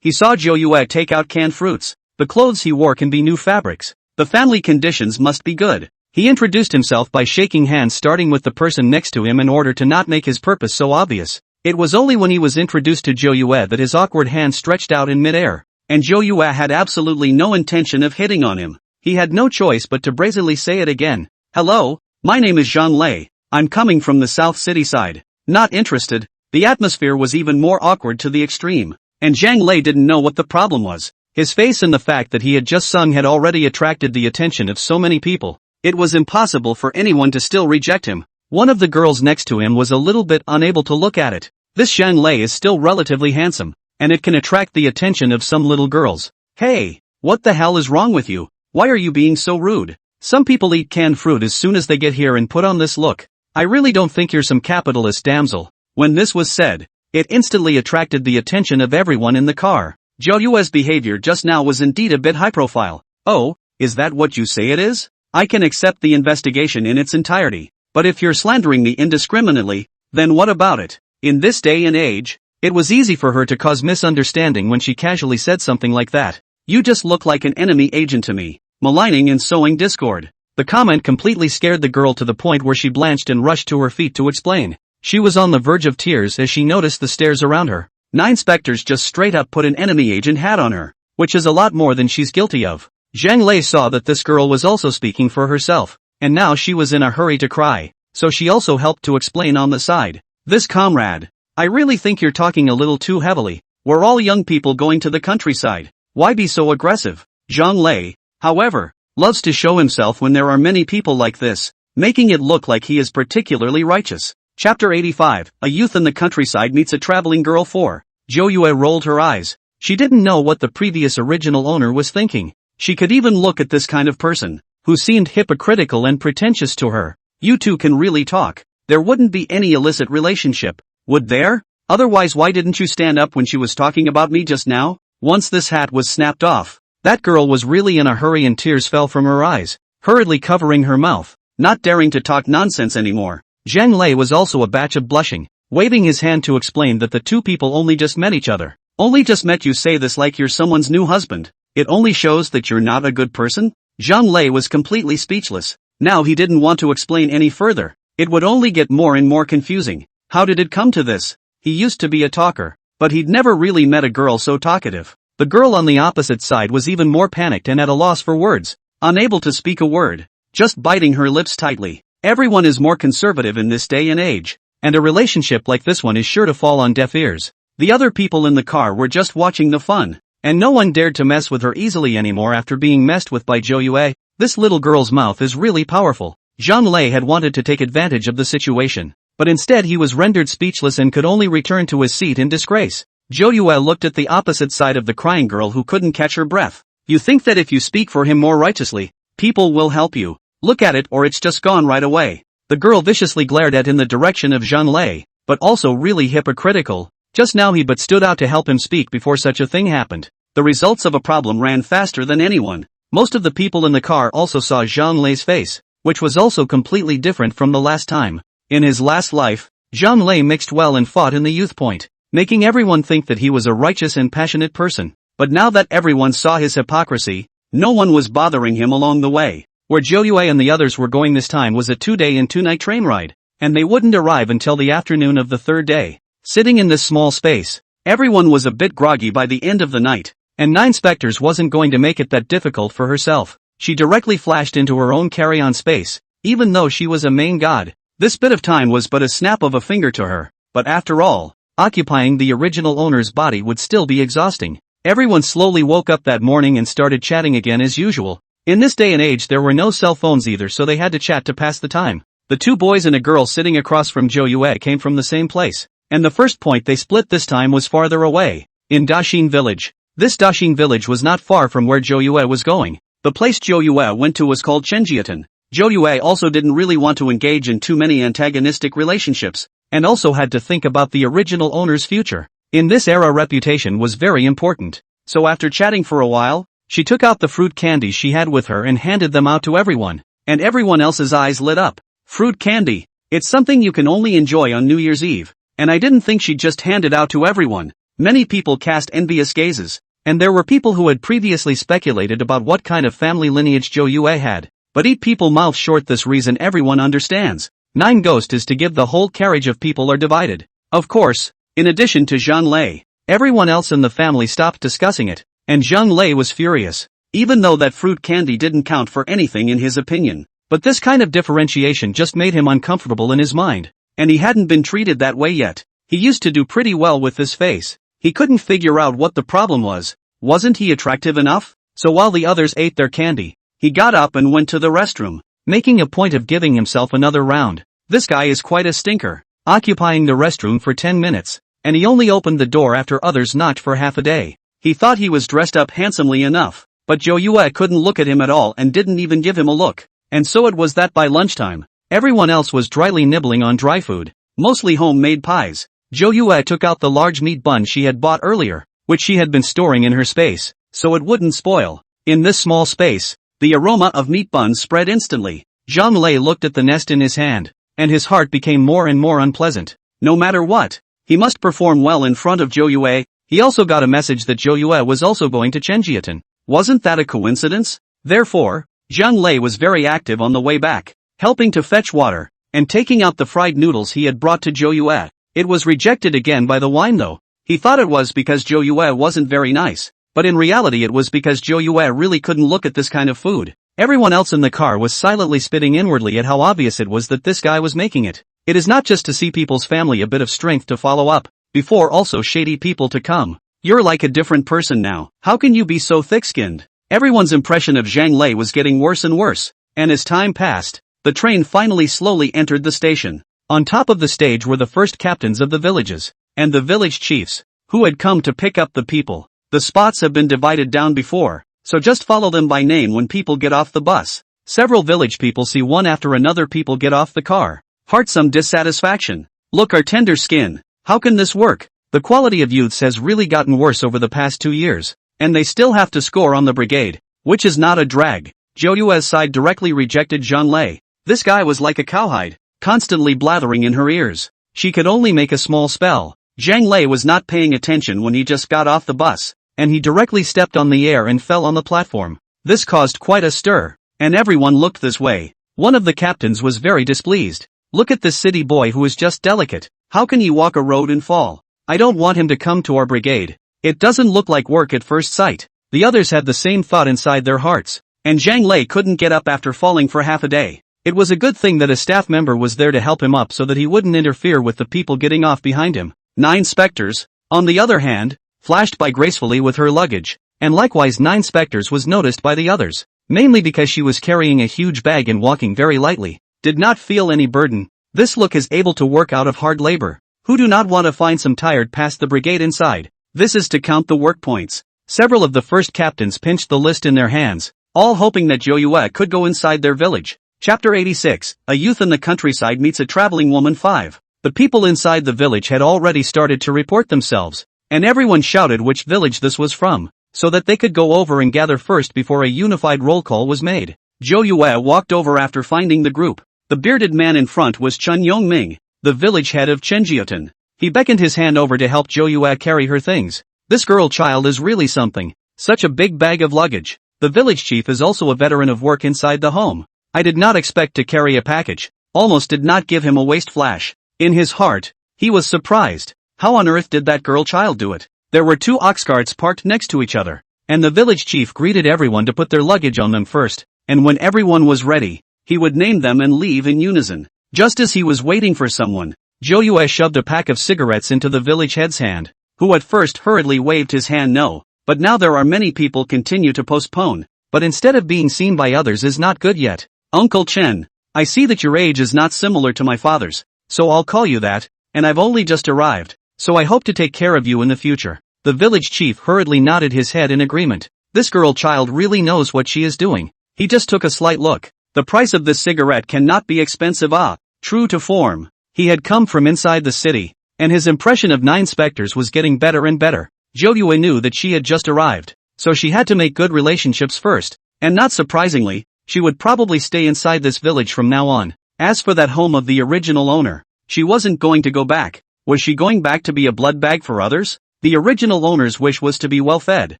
He saw Zhou Yue take out canned fruits. The clothes he wore can be new fabrics. The family conditions must be good. He introduced himself by shaking hands, starting with the person next to him in order to not make his purpose so obvious. It was only when he was introduced to Zhou Yue that his awkward hand stretched out in midair, and Zhou Yue had absolutely no intention of hitting on him. He had no choice but to brazenly say it again. Hello, my name is Zhang Lei. I'm coming from the South City side. Not interested. The atmosphere was even more awkward to the extreme, and Zhang Lei didn't know what the problem was. His face and the fact that he had just sung had already attracted the attention of so many people. It was impossible for anyone to still reject him. One of the girls next to him was a little bit unable to look at it. This Zhang Lei is still relatively handsome, and it can attract the attention of some little girls. Hey, what the hell is wrong with you? Why are you being so rude? Some people eat canned fruit as soon as they get here and put on this look. I really don't think you're some capitalist damsel. When this was said, it instantly attracted the attention of everyone in the car. Zhou Yue's behavior just now was indeed a bit high profile. Oh, is that what you say it is? I can accept the investigation in its entirety, but if you're slandering me indiscriminately, then what about it? In this day and age, it was easy for her to cause misunderstanding when she casually said something like that. You just look like an enemy agent to me, maligning and sowing discord. The comment completely scared the girl to the point where she blanched and rushed to her feet to explain. She was on the verge of tears as she noticed the stares around her. 9 specters just straight up put an enemy agent hat on her, which is a lot more than she's guilty of. Zhang Lei saw that this girl was also speaking for herself, and now she was in a hurry to cry, so she also helped to explain on the side. This comrade, I really think you're talking a little too heavily. We're all young people going to the countryside. Why be so aggressive? Zhang Lei, however, loves to show himself when there are many people like this, making it look like he is particularly righteous. Chapter 85, A Youth in the Countryside Meets a Traveling Girl 4. Zhou Yue rolled her eyes. She didn't know what the previous original owner was thinking. She could even look at this kind of person. who seemed hypocritical and pretentious to her. You two can really talk. There wouldn't be any illicit relationship, would there? Otherwise why didn't you stand up when she was talking about me just now? Once this hat was snapped off, that girl was really in a hurry and tears fell from her eyes, hurriedly covering her mouth, not daring to talk nonsense anymore. Zhang Lei was also a batch of blushing, waving his hand to explain that the two people only just met each other. Only just met? You say this like you're someone's new husband. It only shows that you're not a good person? Zhang Lei was completely speechless. Now he didn't want to explain any further. It would only get more and more confusing. How did it come to this? He used to be a talker, but he'd never really met a girl so talkative. The girl on the opposite side was even more panicked and at a loss for words, unable to speak a word, just biting her lips tightly. Everyone is more conservative in this day and age, and a relationship like this one is sure to fall on deaf ears. The other people in the car were just watching the fun, and no one dared to mess with her easily anymore after being messed with by Zhou Yue. This little girl's mouth is really powerful. Zhang Lei had wanted to take advantage of the situation, but instead he was rendered speechless and could only return to his seat in disgrace. Zhou Yue looked at the opposite side of the crying girl who couldn't catch her breath. You think that if you speak for him more righteously, people will help you? Look at it or it's just gone right away. The girl viciously glared at in the direction of Zhang Lei, but also really hypocritical. Just now he but stood out to help him speak before such a thing happened. The results of a problem ran faster than anyone. Most of the people in the car also saw Zhang Lei's face, which was also completely different from the last time. In his last life, Zhang Lei mixed well and fought in the youth point, making everyone think that he was a righteous and passionate person. But now that everyone saw his hypocrisy, no one was bothering him along the way. Where Zhou Yue and the others were going this time was a 2-day and 2-night train ride, and they wouldn't arrive until the afternoon of the third day. Sitting in this small space, everyone was a bit groggy by the end of the night, and Nine Spectres wasn't going to make it that difficult for herself. She directly flashed into her own carry-on space, even though she was a main god. This bit of time was but a snap of a finger to her, but after all, occupying the original owner's body would still be exhausting. Everyone slowly woke up that morning and started chatting again as usual. In this day and age there were no cell phones either, so they had to chat to pass the time. The two boys and a girl sitting across from Zhou Yue came from the same place, and the first point they split this time was farther away, in Daxing village. This Daxing village was not far from where Zhou Yue was going. The place Zhou Yue went to was called Chenjiatan. Zhou Yue also didn't really want to engage in too many antagonistic relationships, and also had to think about the original owner's future. In this era reputation was very important, so after chatting for a while, she took out the fruit candies she had with her and handed them out to everyone, and everyone else's eyes lit up. Fruit candy. It's something you can only enjoy on New Year's Eve, and I didn't think she'd just hand it out to everyone. Many people cast envious gazes, and there were people who had previously speculated about what kind of family lineage Zhou Yue had, but eat people mouth short. This reason everyone understands. 9 Ghost is to give the whole carriage of people are divided. Of course, in addition to Zhang Lei, everyone else in the family stopped discussing it, and Zhang Lei was furious, even though that fruit candy didn't count for anything in his opinion. But this kind of differentiation just made him uncomfortable in his mind, and he hadn't been treated that way yet. He used to do pretty well with this face. He couldn't figure out what the problem was. Wasn't he attractive enough? So while the others ate their candy, he got up and went to the restroom, making a point of giving himself another round. This guy is quite a stinker, occupying the restroom for 10 minutes, and he only opened the door after others knocked for half a day. He thought he was dressed up handsomely enough, but Zhou Yue couldn't look at him at all and didn't even give him a look. And so it was that by lunchtime, everyone else was dryly nibbling on dry food, mostly homemade pies. Zhou Yue took out the large meat bun she had bought earlier, which she had been storing in her space, so it wouldn't spoil. In this small space, the aroma of meat buns spread instantly. Zhang Lei looked at the nest in his hand, and his heart became more and more unpleasant. No matter what, he must perform well in front of Zhou Yue. He also got a message that Zhou Yue was also going to Chenjiatan. Wasn't that a coincidence? Therefore, Zhang Lei was very active on the way back, helping to fetch water, and taking out the fried noodles he had brought to Zhou Yue. It was rejected again by the wine though. He thought it was because Zhou Yue wasn't very nice, but in reality it was because Zhou Yue really couldn't look at this kind of food. Everyone else in the car was silently spitting inwardly at how obvious it was that this guy was making it. It is not just to see people's family a bit of strength to follow up, before also shady people to come. You're like a different person now. How can you be so thick-skinned? Everyone's impression of Zhang Lei was getting worse and worse, and as time passed, the train finally slowly entered the station. On top of the stage were the first captains of the villages, and the village chiefs, who had come to pick up the people. The spots have been divided down before, so just follow them by name when people get off the bus. Several village people see one after another people get off the car. Heart some dissatisfaction. Look our tender skin. How can this work? The quality of youths has really gotten worse over the past 2 years. And they still have to score on the brigade. Which is not a drag. Zhou Yue's side directly rejected Zhang Lei. This guy was like a cowhide, constantly blathering in her ears. She could only make a small spell. Zhang Lei was not paying attention when he just got off the bus, and he directly stepped on the air and fell on the platform. This caused quite a stir, and everyone looked this way. One of the captains was very displeased. Look at this city boy who is just delicate. How can he walk a road and fall? I don't want him to come to our brigade. It doesn't look like work at first sight. The others had the same thought inside their hearts, and Zhang Lei couldn't get up after falling for half a day. It was a good thing that a staff member was there to help him up so that he wouldn't interfere with the people getting off behind him. 9 specters, on the other hand, flashed by gracefully with her luggage, and likewise 9 specters was noticed by the others, mainly because she was carrying a huge bag and walking very lightly, did not feel any burden. This look is able to work out of hard labor. Who do not want to find some tired past the brigade inside? This is to count the work points. Several of the first captains pinched the list in their hands, all hoping that Zhou Yue could go inside their village. Chapter 86, A Youth in the Countryside Meets a Traveling Woman 5. The people inside the village had already started to report themselves, and everyone shouted which village this was from, so that they could go over and gather first before a unified roll call was made. Zhou Yue walked over after finding the group. The bearded man in front was Chen Yongming, the village head of Chenjiaotan. He beckoned his hand over to help Zhou Yue carry her things. This girl child is really something. Such a big bag of luggage. The village chief is also a veteran of work inside the home. I did not expect to carry a package. Almost did not give him a waist flash. In his heart, he was surprised. How on earth did that girl child do it? There were 2 ox carts parked next to each other, and the village chief greeted everyone to put their luggage on them first, and when everyone was ready, he would name them and leave in unison. Just as he was waiting for someone, Zhou Yue shoved a pack of cigarettes into the village head's hand, who at first hurriedly waved his hand no, but now there are many people continue to postpone, but instead of being seen by others is not good yet. Uncle Chen, I see that your age is not similar to my father's, so I'll call you that, and I've only just arrived, so I hope to take care of you in the future. The village chief hurriedly nodded his head in agreement. This girl child really knows what she is doing. He just took a slight look. The price of this cigarette cannot be expensive. True to form, he had come from inside the city, and his impression of 9 specters was getting better and better. Zhou Yue knew that she had just arrived, so she had to make good relationships first, and not surprisingly, she would probably stay inside this village from now on. As for that home of the original owner, she wasn't going to go back. Was she going back to be a blood bag for others? The original owner's wish was to be well fed,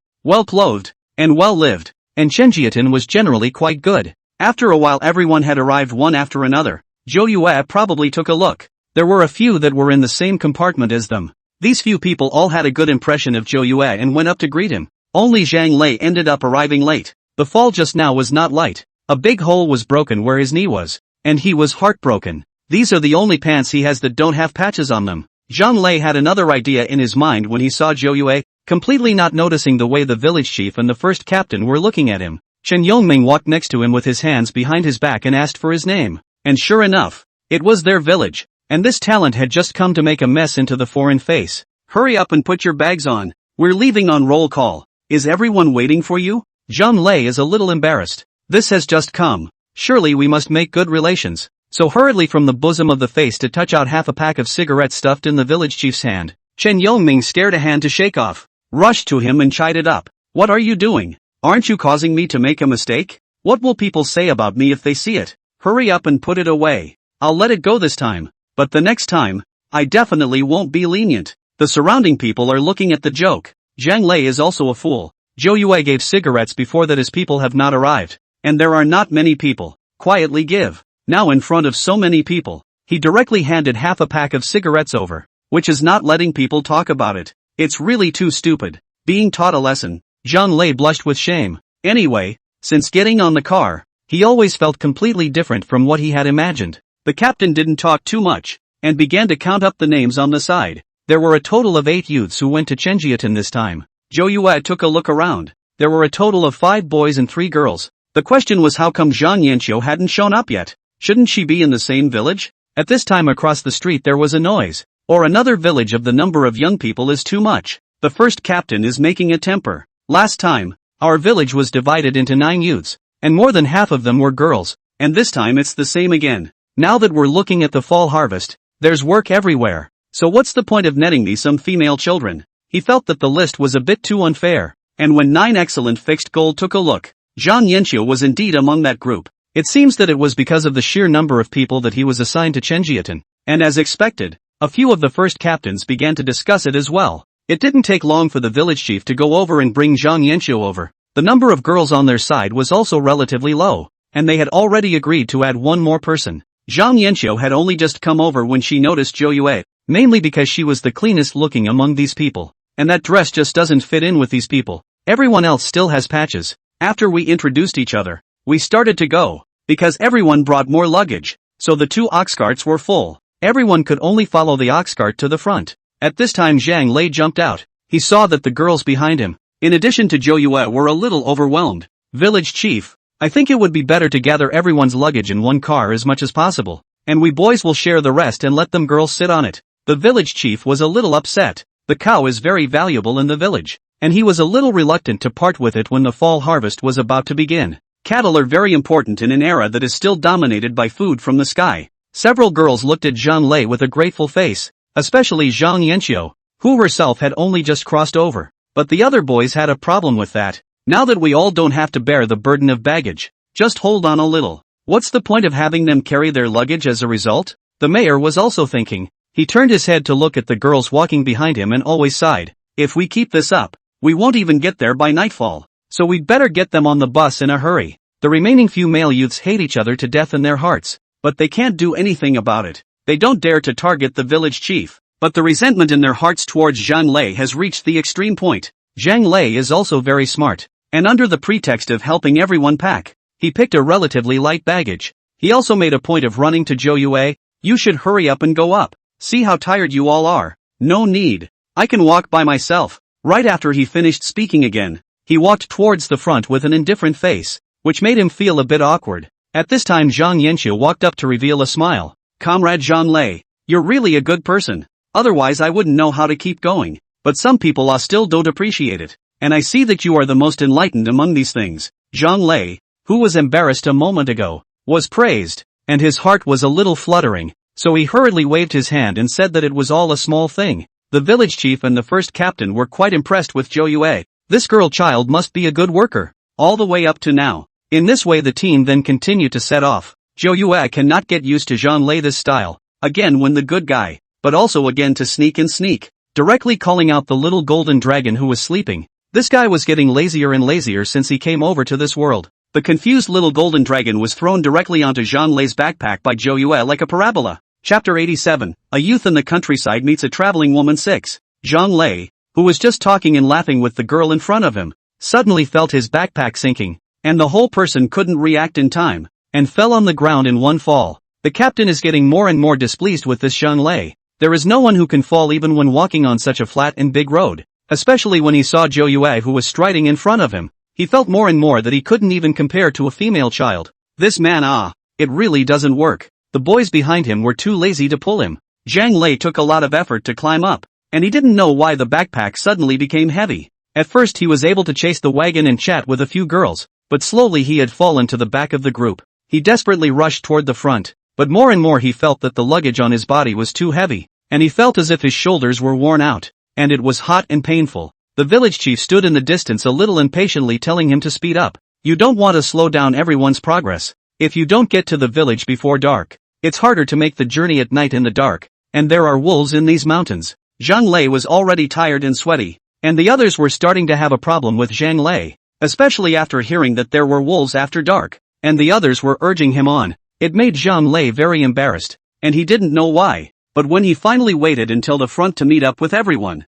well clothed, and well lived, and Chenjiaotan was generally quite good. After a while everyone had arrived one after another. Zhou Yue probably took a look. There were a few that were in the same compartment as them. These few people all had a good impression of Zhou Yue and went up to greet him. Only Zhang Lei ended up arriving late. The fall just now was not light. A big hole was broken where his knee was, and he was heartbroken. These are the only pants he has that don't have patches on them. Zhang Lei had another idea in his mind when he saw Zhou Yue, completely not noticing the way the village chief and the first captain were looking at him. Chen Yongming walked next to him with his hands behind his back and asked for his name. And sure enough, it was their village, and this talent had just come to make a mess into the foreign face. Hurry up and put your bags on. We're leaving on roll call. Is everyone waiting for you? Zhang Lei is a little embarrassed. This has just come. Surely we must make good relations. So hurriedly from the bosom of the face to touch out half a pack of cigarettes stuffed in the village chief's hand. Chen Yongming stared a hand to shake off, rushed to him and chided up. What are you doing? Aren't you causing me to make a mistake? What will people say about me if they see it? Hurry up and put it away. I'll let it go this time, but the next time, I definitely won't be lenient. The surrounding people are looking at the joke. Zhang Lei is also a fool. Zhou Yue gave cigarettes before that his people have not arrived, and there are not many people. Quietly give. Now in front of so many people, he directly handed half a pack of cigarettes over, which is not letting people talk about it. It's really too stupid. Being taught a lesson. Zhang Lei blushed with shame. Anyway, since getting on the car, he always felt completely different from what he had imagined. The captain didn't talk too much, and began to count up the names on the side. There were a total of 8 youths who went to Chenjiaotan this time. Zhou Yue took a look around. There were a total of 5 boys and 3 girls. The question was how come Zhang Yanqiu hadn't shown up yet? Shouldn't she be in the same village? At this time across the street there was a noise. Or another village of the number of young people is too much. The first captain is making a temper. Last time, our village was divided into 9 youths, and more than half of them were girls, and this time it's the same again. Now that we're looking at the fall harvest, there's work everywhere, so what's the point of netting me some female children? He felt that the list was a bit too unfair, and when 9 excellent fixed gold took a look, Zhang Yanqiu was indeed among that group. It seems that it was because of the sheer number of people that he was assigned to Chenjiatan, and as expected, a few of the first captains began to discuss it as well. It didn't take long for the village chief to go over and bring Zhang Yanqiu over. The number of girls on their side was also relatively low, and they had already agreed to add one more person. Zhang Yanqiu had only just come over when she noticed Zhou Yue, mainly because she was the cleanest looking among these people, and that dress just doesn't fit in with these people. Everyone else still has patches. After we introduced each other, we started to go, because everyone brought more luggage, so the 2 ox carts were full. Everyone could only follow the ox cart to the front. At this time Zhang Lei jumped out. He saw that the girls behind him, in addition to Zhou Yue, were a little overwhelmed. Village chief, I think it would be better to gather everyone's luggage in one car as much as possible, and we boys will share the rest and let them girls sit on it. The village chief was a little upset. The cow is very valuable in the village, and he was a little reluctant to part with it when the fall harvest was about to begin. Cattle are very important in an era that is still dominated by food from the sky. Several girls looked at Zhang Lei with a grateful face, especially Zhang Yanqiu, who herself had only just crossed over. But the other boys had a problem with that. Now that we all don't have to bear the burden of baggage, just hold on a little. What's the point of having them carry their luggage as a result? The mayor was also thinking. He turned his head to look at the girls walking behind him and always sighed. If we keep this up, we won't even get there by nightfall. So we'd better get them on the bus in a hurry. The remaining few male youths hate each other to death in their hearts, but they can't do anything about it. They don't dare to target the village chief, but the resentment in their hearts towards Zhang Lei has reached the extreme point. Zhang Lei is also very smart, and under the pretext of helping everyone pack, he picked a relatively light baggage. He also made a point of running to Zhou Yue. You should hurry up and go up. See how tired you all are. No need. I can walk by myself. Right after he finished speaking again, he walked towards the front with an indifferent face, which made him feel a bit awkward. At this time Zhang Yanqiu walked up to reveal a smile. Comrade Zhang Lei, you're really a good person. Otherwise I wouldn't know how to keep going. But some people still don't appreciate it. And I see that you are the most enlightened among these things. Zhang Lei, who was embarrassed a moment ago, was praised, and his heart was a little fluttering, so he hurriedly waved his hand and said that it was all a small thing. The village chief and the first captain were quite impressed with Zhou Yue. This girl child must be a good worker. All the way up to now. In this way the team then continued to set off. Zhou Yue cannot get used to Zhang Lei this style. Again when the good guy, but also again to sneak and sneak, directly calling out the little golden dragon who was sleeping. This guy was getting lazier and lazier since he came over to this world. The confused little golden dragon was thrown directly onto Zhang Lei's backpack by Zhou Yue like a parabola. Chapter 87, A youth in the countryside meets a traveling woman. 6. Zhang Lei, who was just talking and laughing with the girl in front of him, suddenly felt his backpack sinking, and the whole person couldn't react in time, and fell on the ground in one fall. The captain is getting more and more displeased with this Zhang Lei. There is no one who can fall even when walking on such a flat and big road, especially when he saw Zhou Yue who was striding in front of him. He felt more and more that he couldn't even compare to a female child. This man it really doesn't work. The boys behind him were too lazy to pull him. Zhang Lei took a lot of effort to climb up, and he didn't know why the backpack suddenly became heavy. At first he was able to chase the wagon and chat with a few girls, but slowly he had fallen to the back of the group. He desperately rushed toward the front, but more and more he felt that the luggage on his body was too heavy, and he felt as if his shoulders were worn out, and it was hot and painful. The village chief stood in the distance a little impatiently telling him to speed up. You don't want to slow down everyone's progress. If you don't get to the village before dark, it's harder to make the journey at night in the dark, and there are wolves in these mountains. Zhang Lei was already tired and sweaty, and the others were starting to have a problem with Zhang Lei, especially after hearing that there were wolves after dark, and the others were urging him on. It made Zhang Lei very embarrassed, and he didn't know why, but when he finally waited until the front to meet up with everyone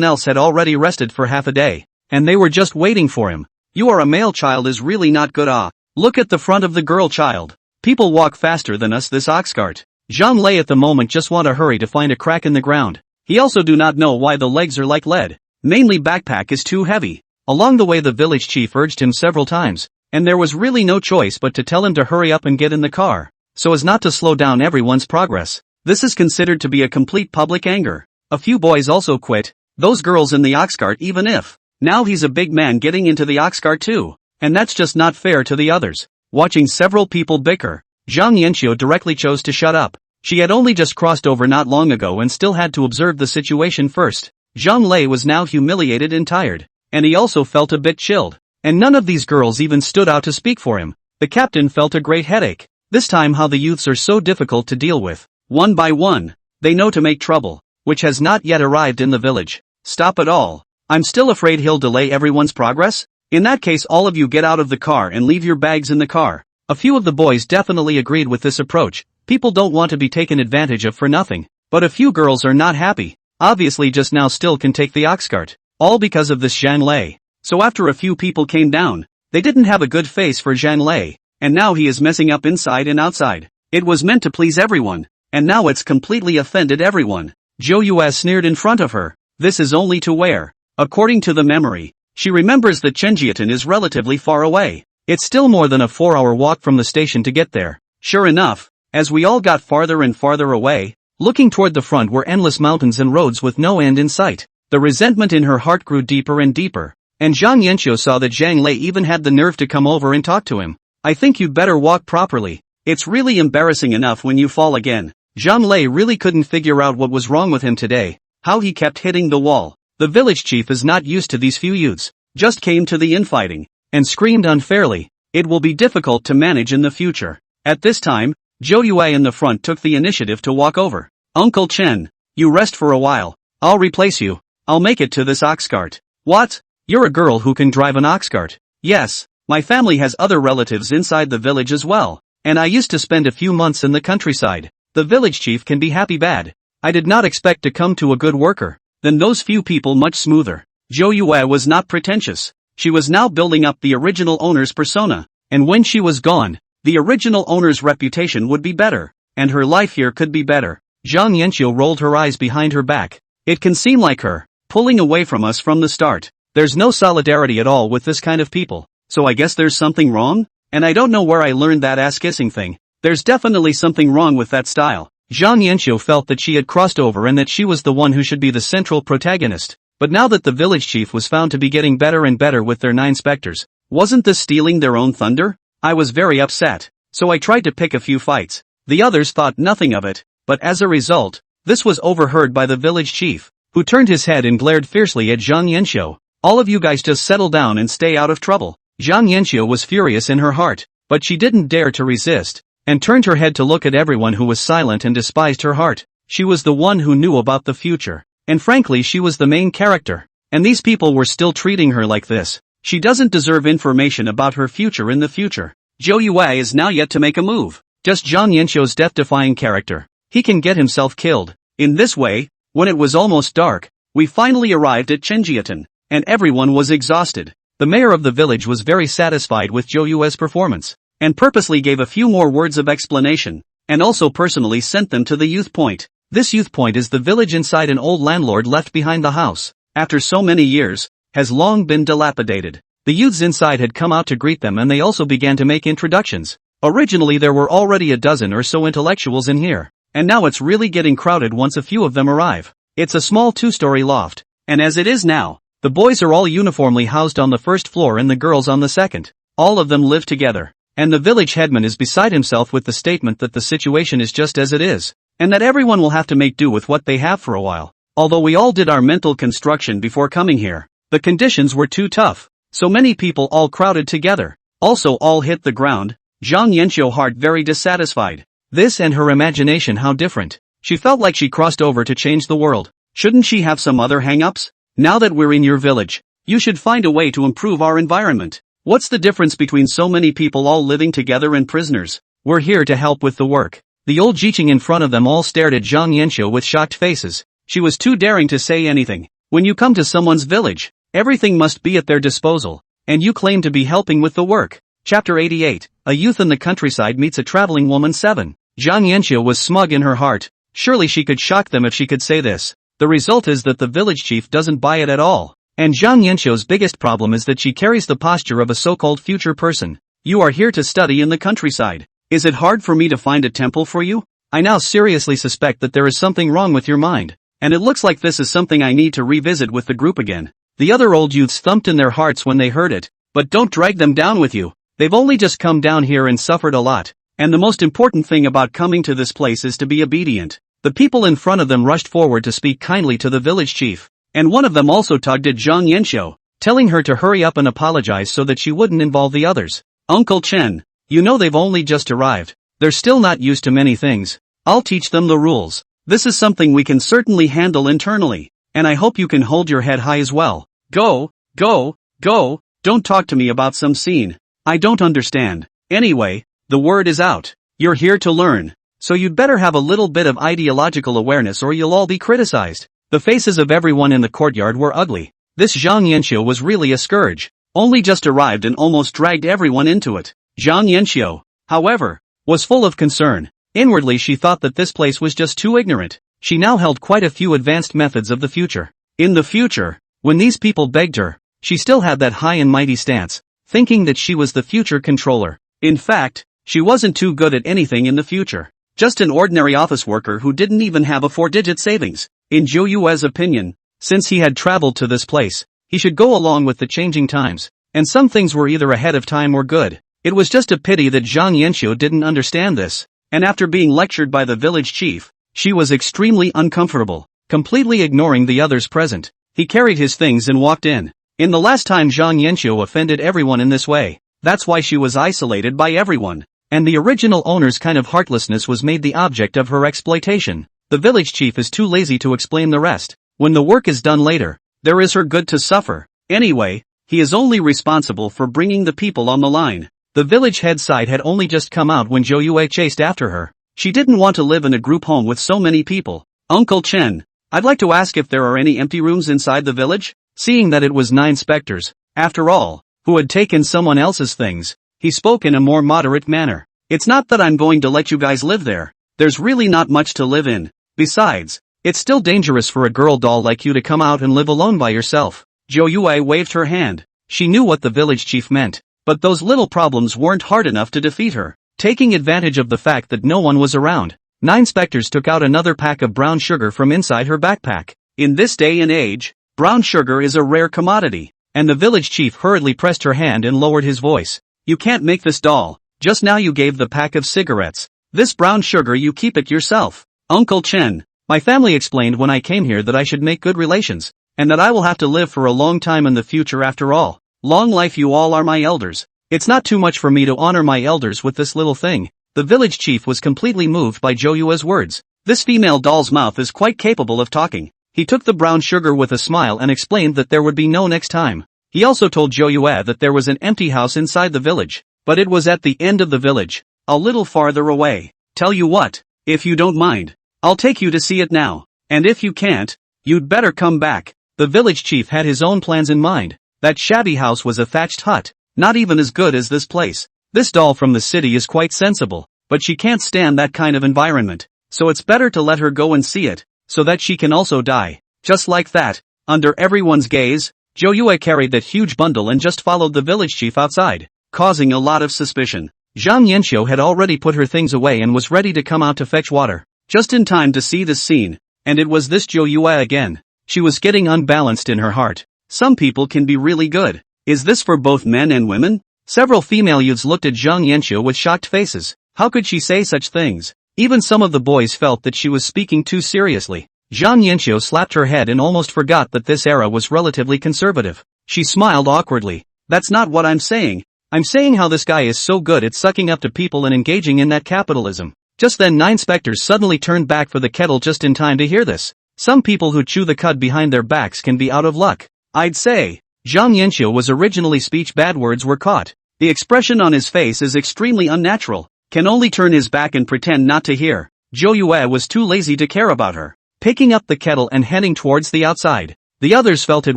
else had already rested for half a day, and they were just waiting for him. You are a male child is really not good. Look at the front of the girl child. People walk faster than us this ox cart. Zhang Lei at the moment just want to hurry to find a crack in the ground. He also do not know why the legs are like lead. Mainly backpack is too heavy. Along the way the village chief urged him several times, and there was really no choice but to tell him to hurry up and get in the car, so as not to slow down everyone's progress. This is considered to be a complete public anger. A few boys also quit, those girls in the ox cart even if. Now he's a big man getting into the ox cart too. and that's just not fair to the others. Watching several people bicker, Zhang Yanxiu directly chose to shut up. She had only just crossed over not long ago and still had to observe the situation first. Zhang Lei was now humiliated and tired, and he also felt a bit chilled. And none of these girls even stood out to speak for him. The captain felt a great headache. This time how the youths are so difficult to deal with. One by one, they know to make trouble, which has not yet arrived in the village. Stop it all. I'm still afraid he'll delay everyone's progress? In that case all of you get out of the car and leave your bags in the car. A few of the boys definitely agreed with this approach. People don't want to be taken advantage of for nothing. But a few girls are not happy. Obviously just now still can take the ox cart. All because of this Zhang Lei. So after a few people came down, they didn't have a good face for Zhang Lei, and now he is messing up inside and outside. It was meant to please everyone, and now it's completely offended everyone. Zhou Yue sneered in front of her. This is only to where? According to the memory, she remembers that Chenjiaton is relatively far away. It's still more than a 4-hour walk from the station to get there. Sure enough, as we all got farther and farther away, looking toward the front were endless mountains and roads with no end in sight. The resentment in her heart grew deeper and deeper. And Zhang Yanxiu saw that Zhang Lei even had the nerve to come over and talk to him. I think you'd better walk properly. It's really embarrassing enough when you fall again. Zhang Lei really couldn't figure out what was wrong with him today. How he kept hitting the wall. The village chief is not used to these few youths. Just came to the infighting. And screamed unfairly. It will be difficult to manage in the future. At this time, Zhou Yue in the front took the initiative to walk over. Uncle Chen, you rest for a while. I'll replace you. I'll make it to this ox cart. What? You're a girl who can drive an ox cart. Yes, my family has other relatives inside the village as well, and I used to spend a few months in the countryside. The village chief can be happy bad. I did not expect to come to a good worker. Then those few people much smoother. Zhou Yue was not pretentious. She was now building up the original owner's persona, and when she was gone, the original owner's reputation would be better, and her life here could be better. Zhang Yanxiu rolled her eyes behind her back. It can seem like her, pulling away from us from the start. There's no solidarity at all with this kind of people, so I guess there's something wrong? And I don't know where I learned that ass-kissing thing. There's definitely something wrong with that style. Zhang Yanxiu felt that she had crossed over and that she was the one who should be the central protagonist. But now that the village chief was found to be getting better and better with their 9 specters, wasn't this stealing their own thunder? I was very upset, so I tried to pick a few fights. The others thought nothing of it, but as a result, this was overheard by the village chief, who turned his head and glared fiercely at Zhang Yanxiu. All of you guys just settle down and stay out of trouble. Zhang Yanxiu was furious in her heart, but she didn't dare to resist, and turned her head to look at everyone who was silent and despised her heart. She was the one who knew about the future, and frankly she was the main character, and these people were still treating her like this. She doesn't deserve information about her future in the future. Zhou Yue is now yet to make a move. Just Zhang Yanxiu's death-defying character. He can get himself killed. In this way, when it was almost dark, we finally arrived at Chenjiaton. And everyone was exhausted. The mayor of the village was very satisfied with Zhou Yue's performance, and purposely gave a few more words of explanation, and also personally sent them to the youth point. This youth point is the village inside an old landlord left behind the house. After so many years, has long been dilapidated. The youths inside had come out to greet them and they also began to make introductions. Originally there were already a dozen or so intellectuals in here, and now it's really getting crowded once a few of them arrive. It's a small 2-story loft, and as it is now, the boys are all uniformly housed on the first floor and the girls on the second. All of them live together, and the village headman is beside himself with the statement that the situation is just as it is, and that everyone will have to make do with what they have for a while. Although we all did our mental construction before coming here, the conditions were too tough. So many people all crowded together, also all hit the ground. Zhang Yanxiu heart very dissatisfied. This and her imagination how different. She felt like she crossed over to change the world. Shouldn't she have some other hang-ups? Now that we're in your village, you should find a way to improve our environment. What's the difference between so many people all living together and prisoners? We're here to help with the work. The old Jiqing in front of them all stared at Zhang Yanxiu with shocked faces. She was too daring to say anything. When you come to someone's village, everything must be at their disposal, and you claim to be helping with the work. Chapter 88, A Youth in the Countryside Meets a Traveling Woman 7. Zhang Yanxiu was smug in her heart. Surely she could shock them if she could say this. The result is that the village chief doesn't buy it at all. And Zhang Yanxiu's biggest problem is that she carries the posture of a so-called future person. You are here to study in the countryside. Is it hard for me to find a temple for you? I now seriously suspect that there is something wrong with your mind. And it looks like this is something I need to revisit with the group again. The other old youths thumped in their hearts when they heard it, but don't drag them down with you. They've only just come down here and suffered a lot. And the most important thing about coming to this place is to be obedient. The people in front of them rushed forward to speak kindly to the village chief. And one of them also tugged at Zhang Yanxiu, telling her to hurry up and apologize so that she wouldn't involve the others. Uncle Chen, you know they've only just arrived. They're still not used to many things. I'll teach them the rules. This is something we can certainly handle internally. And I hope you can hold your head high as well. Go, go, go, don't talk to me about some scene. I don't understand. Anyway, the word is out. You're here to learn. So you'd better have a little bit of ideological awareness or you'll all be criticized. The faces of everyone in the courtyard were ugly. This Zhang Yanxiu was really a scourge. Only just arrived and almost dragged everyone into it. Zhang Yanxiu, however, was full of concern. Inwardly she thought that this place was just too ignorant. She now held quite a few advanced methods of the future. In the future, when these people begged her, she still had that high and mighty stance, thinking that she was the future controller. In fact, she wasn't too good at anything in the future. Just an ordinary office worker who didn't even have a 4-digit savings. In Zhou Yue's opinion, since he had traveled to this place, he should go along with the changing times. And some things were either ahead of time or good. It was just a pity that Zhang Yanxiu didn't understand this. And after being lectured by the village chief, she was extremely uncomfortable, completely ignoring the others present. He carried his things and walked in. In the last time Zhang Yanxiu offended everyone in this way. That's why she was isolated by everyone. And the original owner's kind of heartlessness was made the object of her exploitation. The village chief is too lazy to explain the rest. When the work is done later, there is her good to suffer. Anyway, he is only responsible for bringing the people on the line. The village head side had only just come out when Zhou Yue chased after her. She didn't want to live in a group home with so many people. Uncle Chen, I'd like to ask if there are any empty rooms inside the village? Seeing that it was 9 specters, after all, who had taken someone else's things, he spoke in a more moderate manner. It's not that I'm going to let you guys live there. There's really not much to live in. Besides, it's still dangerous for a girl doll like you to come out and live alone by yourself. Zhou Yue waved her hand. She knew what the village chief meant, but those little problems weren't hard enough to defeat her. Taking advantage of the fact that no one was around, 9 specters took out another pack of brown sugar from inside her backpack. In this day and age, brown sugar is a rare commodity, and the village chief hurriedly pressed her hand and lowered his voice. You can't make this doll. Just now you gave the pack of cigarettes. This brown sugar you keep it yourself. Uncle Chen, my family explained when I came here that I should make good relations, and that I will have to live for a long time in the future after all. Long life, you all are my elders. It's not too much for me to honor my elders with this little thing. The village chief was completely moved by Zhou Yue's words. This female doll's mouth is quite capable of talking. He took the brown sugar with a smile and explained that there would be no next time. He also told Zhou Yue that there was an empty house inside the village, but it was at the end of the village, a little farther away. Tell you what, if you don't mind, I'll take you to see it now. And if you can't, you'd better come back. The village chief had his own plans in mind. That shabby house was a thatched hut, not even as good as this place. This doll from the city is quite sensible, but she can't stand that kind of environment, so it's better to let her go and see it, so that she can also die. Just like that, under everyone's gaze, Zhou Yue carried that huge bundle and just followed the village chief outside, causing a lot of suspicion. Zhang Yanxiu had already put her things away and was ready to come out to fetch water, just in time to see this scene, and it was this Zhou Yue again. She was getting unbalanced in her heart. Some people can be really good. Is this for both men and women? Several female youths looked at Zhang Yanxiu with shocked faces. How could she say such things? Even some of the boys felt that she was speaking too seriously. Zhang Yanxiu slapped her head and almost forgot that this era was relatively conservative. She smiled awkwardly. That's not what I'm saying. I'm saying how this guy is so good at sucking up to people and engaging in that capitalism. Just then 9 specters suddenly turned back for the kettle just in time to hear this. Some people who chew the cud behind their backs can be out of luck. I'd say. Zhang Yanxiu was originally speech, bad words were caught. The expression on his face is extremely unnatural. Can only turn his back and pretend not to hear. Zhou Yue was too lazy to care about her. Picking up the kettle and heading towards the outside. The others felt it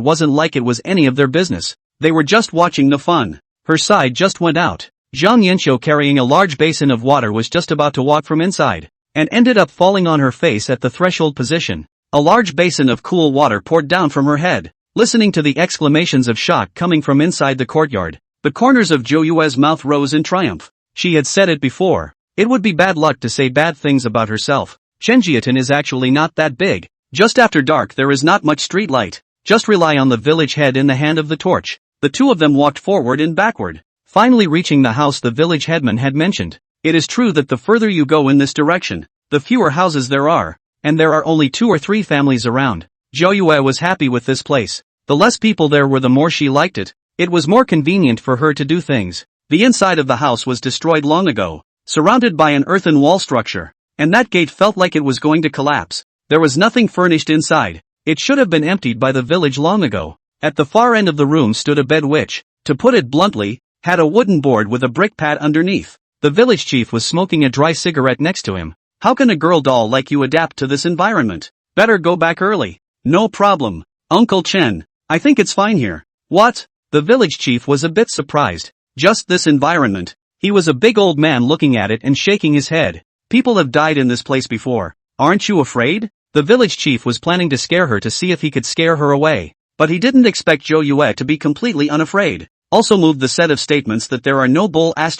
wasn't like it was any of their business. They were just watching the fun. Her side just went out. Zhang Yanxiu carrying a large basin of water was just about to walk from inside, and ended up falling on her face at the threshold position. A large basin of cool water poured down from her head. Listening to the exclamations of shock coming from inside the courtyard, the corners of Zhou Yue's mouth rose in triumph. She had said it before. It would be bad luck to say bad things about herself. Chenjiaton is actually not that big. Just after dark there is not much street light. Just rely on the village head in the hand of the torch. The two of them walked forward and backward, finally reaching the house the village headman had mentioned. It is true that the further you go in this direction, the fewer houses there are, and there are only 2 or 3 families around. Zhou Yue was happy with this place. The less people there were, the more she liked it. It was more convenient for her to do things. The inside of the house was destroyed long ago, surrounded by an earthen wall structure, and that gate felt like it was going to collapse. There was nothing furnished inside. It should have been emptied by the village long ago. At the far end of the room stood a bed which, to put it bluntly, had a wooden board with a brick pad underneath. The village chief was smoking a dry cigarette next to him. How can a girl doll like you adapt to this environment? Better go back early. No problem, Uncle Chen. I think it's fine here. What? The village chief was a bit surprised. Just this environment. He was a big old man looking at it and shaking his head. People have died in this place before. Aren't you afraid? The village chief was planning to scare her to see if he could scare her away. But he didn't expect Zhou Yue to be completely unafraid. Also moved the set of statements that there are no bull s,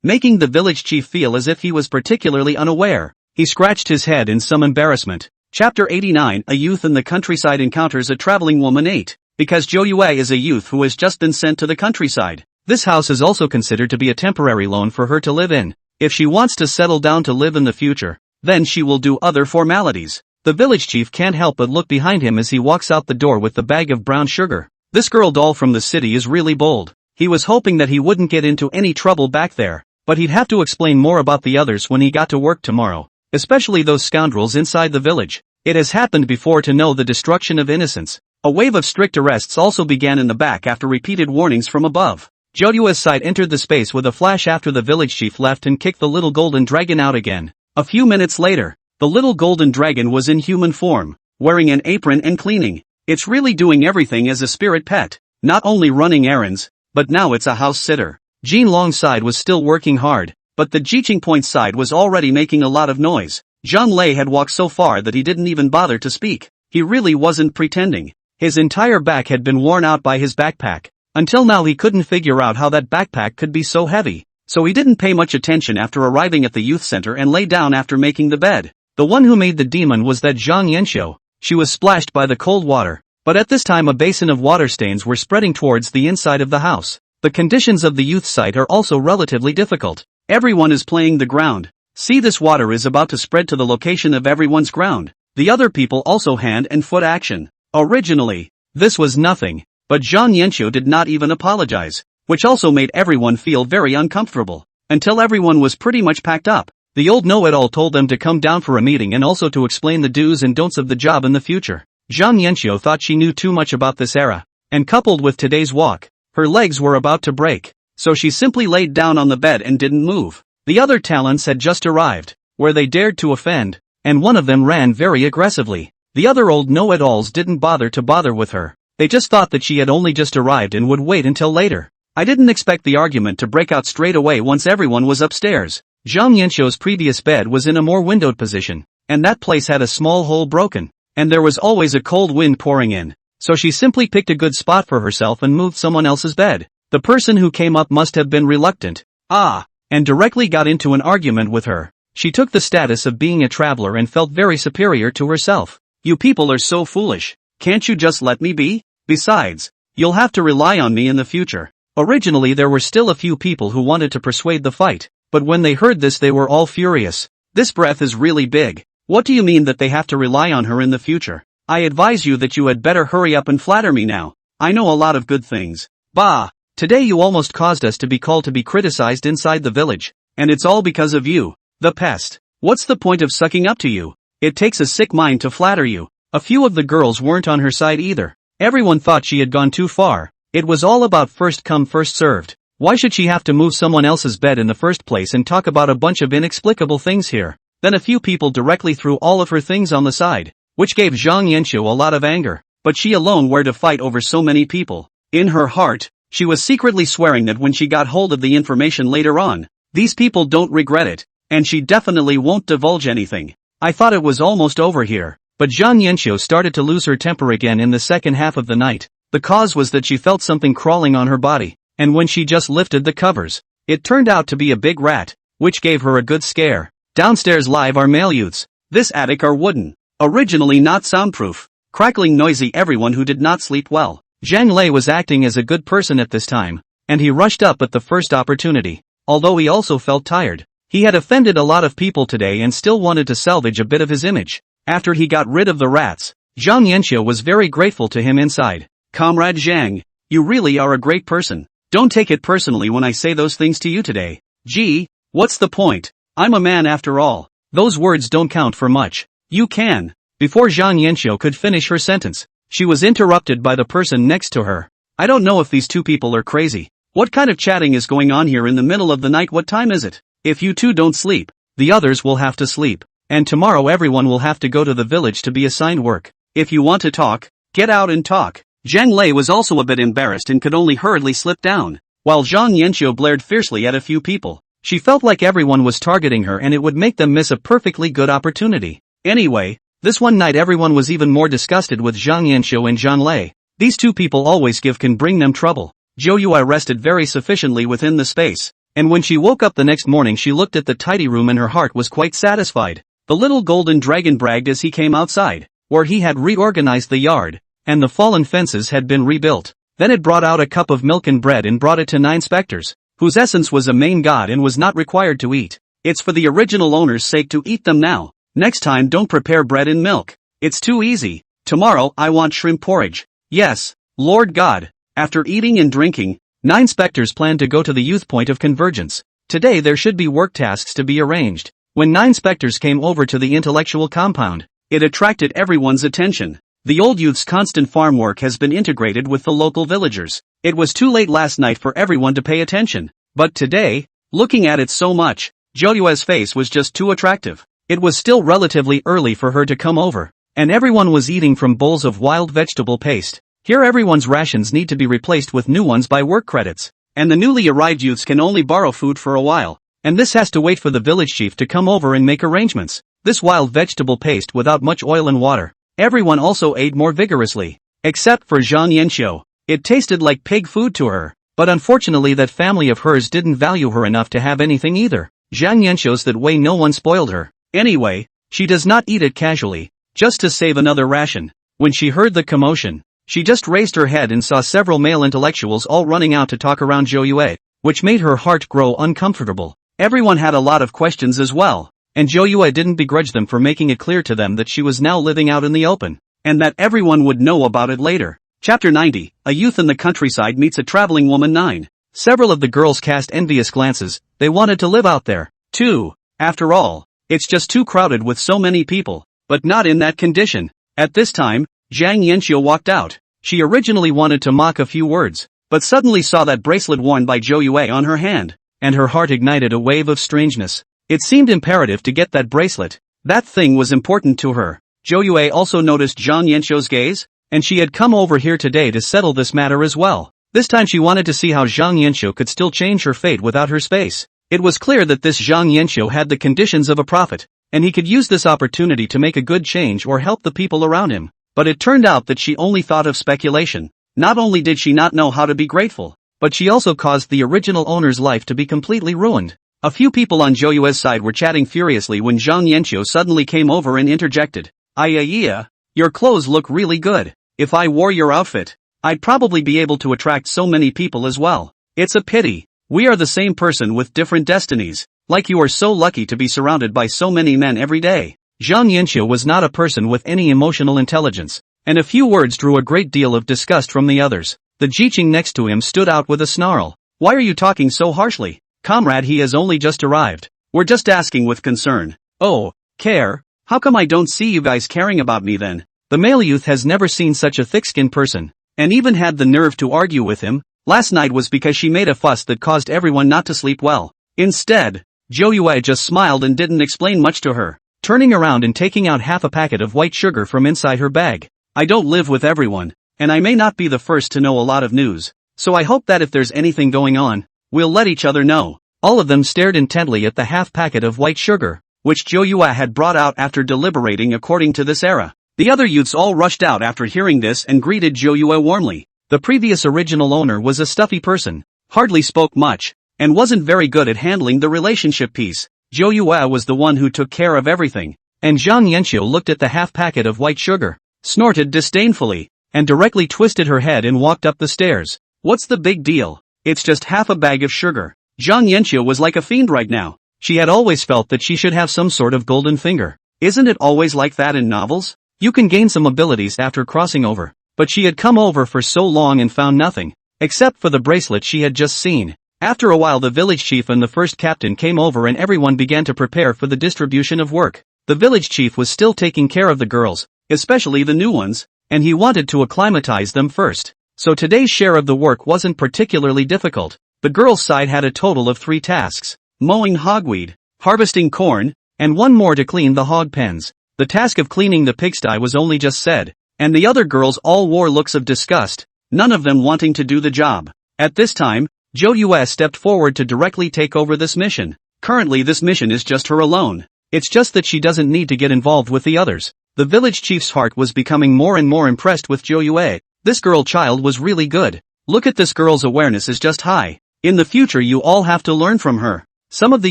making the village chief feel as if he was particularly unaware. He scratched his head in some embarrassment. Chapter 89. A youth in the countryside encounters a traveling woman. 8. Because Zhou Yue is a youth who has just been sent to the countryside, this house is also considered to be a temporary loan for her to live in. If she wants to settle down to live in the future, then she will do other formalities. The village chief can't help but look behind him as he walks out the door with the bag of brown sugar. This girl doll from the city is really bold. He was hoping that he wouldn't get into any trouble back there, but he'd have to explain more about the others when he got to work tomorrow, especially those scoundrels inside the village. It has happened before to know the destruction of innocence. A wave of strict arrests also began in the back after repeated warnings from above. Zhou Yue's sight entered the space with a flash after the village chief left and kicked the little golden dragon out again. A few minutes later, the little golden dragon was in human form, wearing an apron and cleaning. It's really doing everything as a spirit pet, not only running errands, but now it's a house sitter. Jin Long's side was still working hard, but the Jiqing Point side was already making a lot of noise. Zhang Lei had walked so far that he didn't even bother to speak. He really wasn't pretending. His entire back had been worn out by his backpack. Until now he couldn't figure out how that backpack could be so heavy, so he didn't pay much attention after arriving at the youth center and lay down after making the bed. The one who made the demon was that Zhang Yanxiu. She was splashed by the cold water, but at this time a basin of water stains were spreading towards the inside of the house. The conditions of the youth site are also relatively difficult. Everyone is playing the ground. See, this water is about to spread to the location of everyone's ground. The other people also hand and foot action. Originally, this was nothing, but Zhang Yanxiu did not even apologize, which also made everyone feel very uncomfortable. Until everyone was pretty much packed up, the old know-it-all told them to come down for a meeting and also to explain the do's and don'ts of the job in the future. Zhang Yanxiu thought she knew too much about this era, and coupled with today's walk, her legs were about to break, so she simply laid down on the bed and didn't move. The other talents had just arrived, where they dared to offend, and one of them ran very aggressively. The other old know-it-alls didn't bother with her. They just thought that she had only just arrived and would wait until later. I didn't expect the argument to break out straight away once everyone was upstairs. Zhang Yanxiu's previous bed was in a more windowed position, and that place had a small hole broken, and there was always a cold wind pouring in, so she simply picked a good spot for herself and moved someone else's bed. The person who came up must have been reluctant, and directly got into an argument with her. She took the status of being a traveler and felt very superior to herself. You people are so foolish. Can't you just let me be? Besides, you'll have to rely on me in the future. Originally there were still a few people who wanted to persuade the fight, but when they heard this they were all furious. This breath is really big. What do you mean that they have to rely on her in the future? I advise you that you had better hurry up and flatter me now. I know a lot of good things. Bah! Today you almost caused us to be called to be criticized inside the village, and it's all because of you, the pest. What's the point of sucking up to you? It takes a sick mind to flatter you. A few of the girls weren't on her side either. Everyone thought she had gone too far. It was all about first come first served. Why should she have to move someone else's bed in the first place and talk about a bunch of inexplicable things here? Then a few people directly threw all of her things on the side, which gave Zhang Yanxiu a lot of anger. But she alone were to fight over so many people. In her heart, she was secretly swearing that when she got hold of the information later on, these people don't regret it, and she definitely won't divulge anything. I thought it was almost over here, but Zhang Yanxiu started to lose her temper again in the second half of the night. The cause was that she felt something crawling on her body, and when she just lifted the covers, it turned out to be a big rat, which gave her a good scare. Downstairs live are male youths. This attic are wooden, originally not soundproof, crackling noisy everyone who did not sleep well. Zhang Lei was acting as a good person at this time, and he rushed up at the first opportunity. Although he also felt tired. He had offended a lot of people today and still wanted to salvage a bit of his image. After he got rid of the rats, Zhang Yanxiu was very grateful to him inside. Comrade Zhang, you really are a great person. Don't take it personally when I say those things to you today. Gee, what's the point? I'm a man after all. Those words don't count for much. You can. Before Zhang Yanxiu could finish her sentence, she was interrupted by the person next to her. I don't know if these two people are crazy. What kind of chatting is going on here in the middle of the night? What time is it? If you two don't sleep, the others will have to sleep. And tomorrow everyone will have to go to the village to be assigned work. If you want to talk, get out and talk. Zhang Lei was also a bit embarrassed and could only hurriedly slip down. While Zhang Yanxiu blared fiercely at a few people, she felt like everyone was targeting her and it would make them miss a perfectly good opportunity. Anyway, this one night everyone was even more disgusted with Zhang Yanxiu and Zhang Lei. These two people always can bring them trouble. Zhou Yui rested very sufficiently within the space, and when she woke up the next morning she looked at the tidy room and her heart was quite satisfied. The little golden dragon bragged as he came outside, where he had reorganized the yard, and the fallen fences had been rebuilt. Then it brought out a cup of milk and bread and brought it to 9 specters, whose essence was a main god and was not required to eat. It's for the original owner's sake to eat them now. Next time don't prepare bread and milk. It's too easy. Tomorrow I want shrimp porridge. Yes, Lord God. After eating and drinking, 9 specters planned to go to the youth point of convergence. Today there should be work tasks to be arranged. When 9 specters came over to the intellectual compound, it attracted everyone's attention. The old youth's constant farm work has been integrated with the local villagers. It was too late last night for everyone to pay attention. But today, looking at it so much, Zhou Yue's face was just too attractive. It was still relatively early for her to come over, and everyone was eating from bowls of wild vegetable paste. Here everyone's rations need to be replaced with new ones by work credits, and the newly arrived youths can only borrow food for a while, and this has to wait for the village chief to come over and make arrangements. This wild vegetable paste without much oil and water. Everyone also ate more vigorously, except for Zhang Yanxiu. It tasted like pig food to her, but unfortunately that family of hers didn't value her enough to have anything either. Zhang Yanxiu's that way no one spoiled her. Anyway, she does not eat it casually, just to save another ration. When she heard the commotion, she just raised her head and saw several male intellectuals all running out to talk around Zhou Yue, which made her heart grow uncomfortable. Everyone had a lot of questions as well, and Zhou Yue didn't begrudge them for making it clear to them that she was now living out in the open, and that everyone would know about it later. Chapter 90, A Youth in the Countryside Meets a Traveling Woman 9. Several of the girls cast envious glances. They wanted to live out there, too. After all, it's just too crowded with so many people, but not in that condition. At this time, Zhang Yanxiu walked out. She originally wanted to mock a few words, but suddenly saw that bracelet worn by Zhou Yue on her hand, and her heart ignited a wave of strangeness. It seemed imperative to get that bracelet. That thing was important to her. Zhou Yue also noticed Zhang Yanxiu's gaze, and she had come over here today to settle this matter as well. This time she wanted to see how Zhang Yanxiu could still change her fate without her space. It was clear that this Zhang Yanxiu had the conditions of a prophet, and he could use this opportunity to make a good change or help the people around him. But it turned out that she only thought of speculation. Not only did she not know how to be grateful, but she also caused the original owner's life to be completely ruined. A few people on Zhou Yue's side were chatting furiously when Zhang Yanxiu suddenly came over and interjected. Yeah, your clothes look really good. If I wore your outfit, I'd probably be able to attract so many people as well. It's a pity. We are the same person with different destinies. Like you are so lucky to be surrounded by so many men every day. Zhang Yanxiu was not a person with any emotional intelligence, and a few words drew a great deal of disgust from the others. The Jiqing next to him stood out with a snarl. Why are you talking so harshly? Comrade, he has only just arrived. We're just asking with concern. Oh, care? How come I don't see you guys caring about me then? The male youth has never seen such a thick-skinned person, and even had the nerve to argue with him. Last night was because she made a fuss that caused everyone not to sleep well. Instead, Zhou Yue just smiled and didn't explain much to her, turning around and taking out half a packet of white sugar from inside her bag. I don't live with everyone, and I may not be the first to know a lot of news, so I hope that if there's anything going on, we'll let each other know. All of them stared intently at the half packet of white sugar, which Zhou Yue had brought out after deliberating according to this era. The other youths all rushed out after hearing this and greeted Zhou Yue warmly. The previous original owner was a stuffy person, hardly spoke much, and wasn't very good at handling the relationship piece. Zhou Yue was the one who took care of everything, and Zhang Yanxiu looked at the half packet of white sugar, snorted disdainfully, and directly twisted her head and walked up the stairs. What's the big deal? It's just half a bag of sugar. Zhang Yanqiu was like a fiend right now. She had always felt that she should have some sort of golden finger. Isn't it always like that in novels? You can gain some abilities after crossing over. But she had come over for so long and found nothing, except for the bracelet she had just seen. After a while the village chief and the first captain came over and everyone began to prepare for the distribution of work. The village chief was still taking care of the girls, especially the new ones, and he wanted to acclimatize them first. So today's share of the work wasn't particularly difficult. The girls' side had a total of 3 tasks: mowing hogweed, harvesting corn, and one more to clean the hog pens. The task of cleaning the pigsty was only just said, and the other girls all wore looks of disgust, none of them wanting to do the job. At this time, Zhou Yue stepped forward to directly take over this mission. Currently this mission is just her alone. It's just that she doesn't need to get involved with the others. The village chief's heart was becoming more and more impressed with Zhou Yue. This girl child was really good. Look at this girl's awareness is just high. In the future you all have to learn from her. Some of the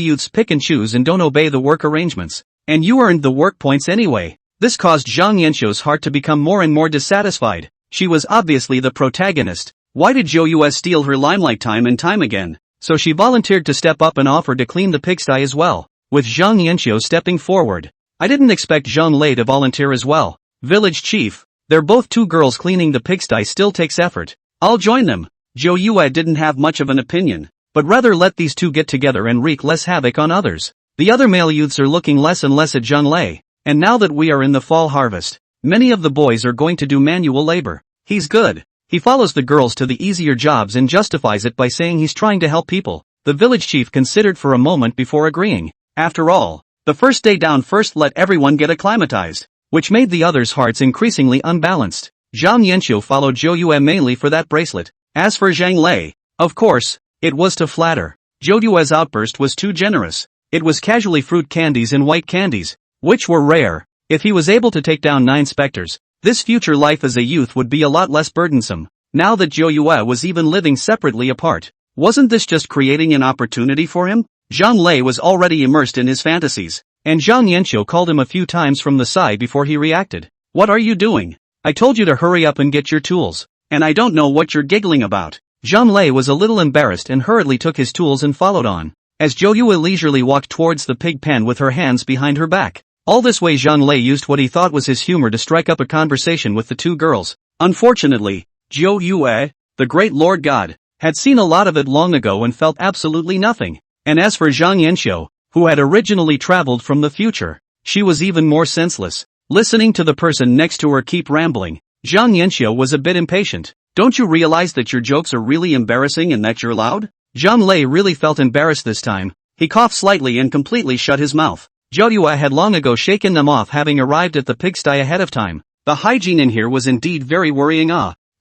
youths pick and choose and don't obey the work arrangements. And you earned the work points anyway. This caused Zhang Yanqiu's heart to become more and more dissatisfied. She was obviously the protagonist. Why did Zhou Yue steal her limelight time and time again? So she volunteered to step up and offered to clean the pigsty as well, with Zhang Yanqiu stepping forward. I didn't expect Zhang Lei to volunteer as well. Village chief, they're both 2 girls. Cleaning the pigsty still takes effort. I'll join them. Zhou Yue didn't have much of an opinion, but rather let these 2 get together and wreak less havoc on others. The other male youths are looking less and less at Zhang Lei, and now that we are in the fall harvest, many of the boys are going to do manual labor. He's good. He follows the girls to the easier jobs and justifies it by saying he's trying to help people. The village chief considered for a moment before agreeing. After all, the first day down first let everyone get acclimatized, which made the others' hearts increasingly unbalanced. Zhang Yanqiu followed Zhou Yue mainly for that bracelet. As for Zhang Lei, of course, it was to flatter. Zhou Yue's outburst was too generous. It was casually fruit candies and white candies, which were rare. If he was able to take down 9 specters, this future life as a youth would be a lot less burdensome. Now that Zhou Yue was even living separately apart, wasn't this just creating an opportunity for him? Zhang Lei was already immersed in his fantasies, and Zhang Yanqiu called him a few times from the side before he reacted. What are you doing? I told you to hurry up and get your tools, and I don't know what you're giggling about. Zhang Lei was a little embarrassed and hurriedly took his tools and followed on, as Zhou Yue leisurely walked towards the pig pen with her hands behind her back. All this way Zhang Lei used what he thought was his humor to strike up a conversation with the 2 girls. Unfortunately, Zhou Yue, the great Lord God, had seen a lot of it long ago and felt absolutely nothing. And as for Zhang Yanqiu, who had originally traveled from the future, she was even more senseless. Listening to the person next to her keep rambling, Zhang Yanqiu was a bit impatient. Don't you realize that your jokes are really embarrassing and that you're loud? Zhang Lei really felt embarrassed this time. He coughed slightly and completely shut his mouth. Zhou Yue had long ago shaken them off, having arrived at the pigsty ahead of time. The hygiene in here was indeed very worrying.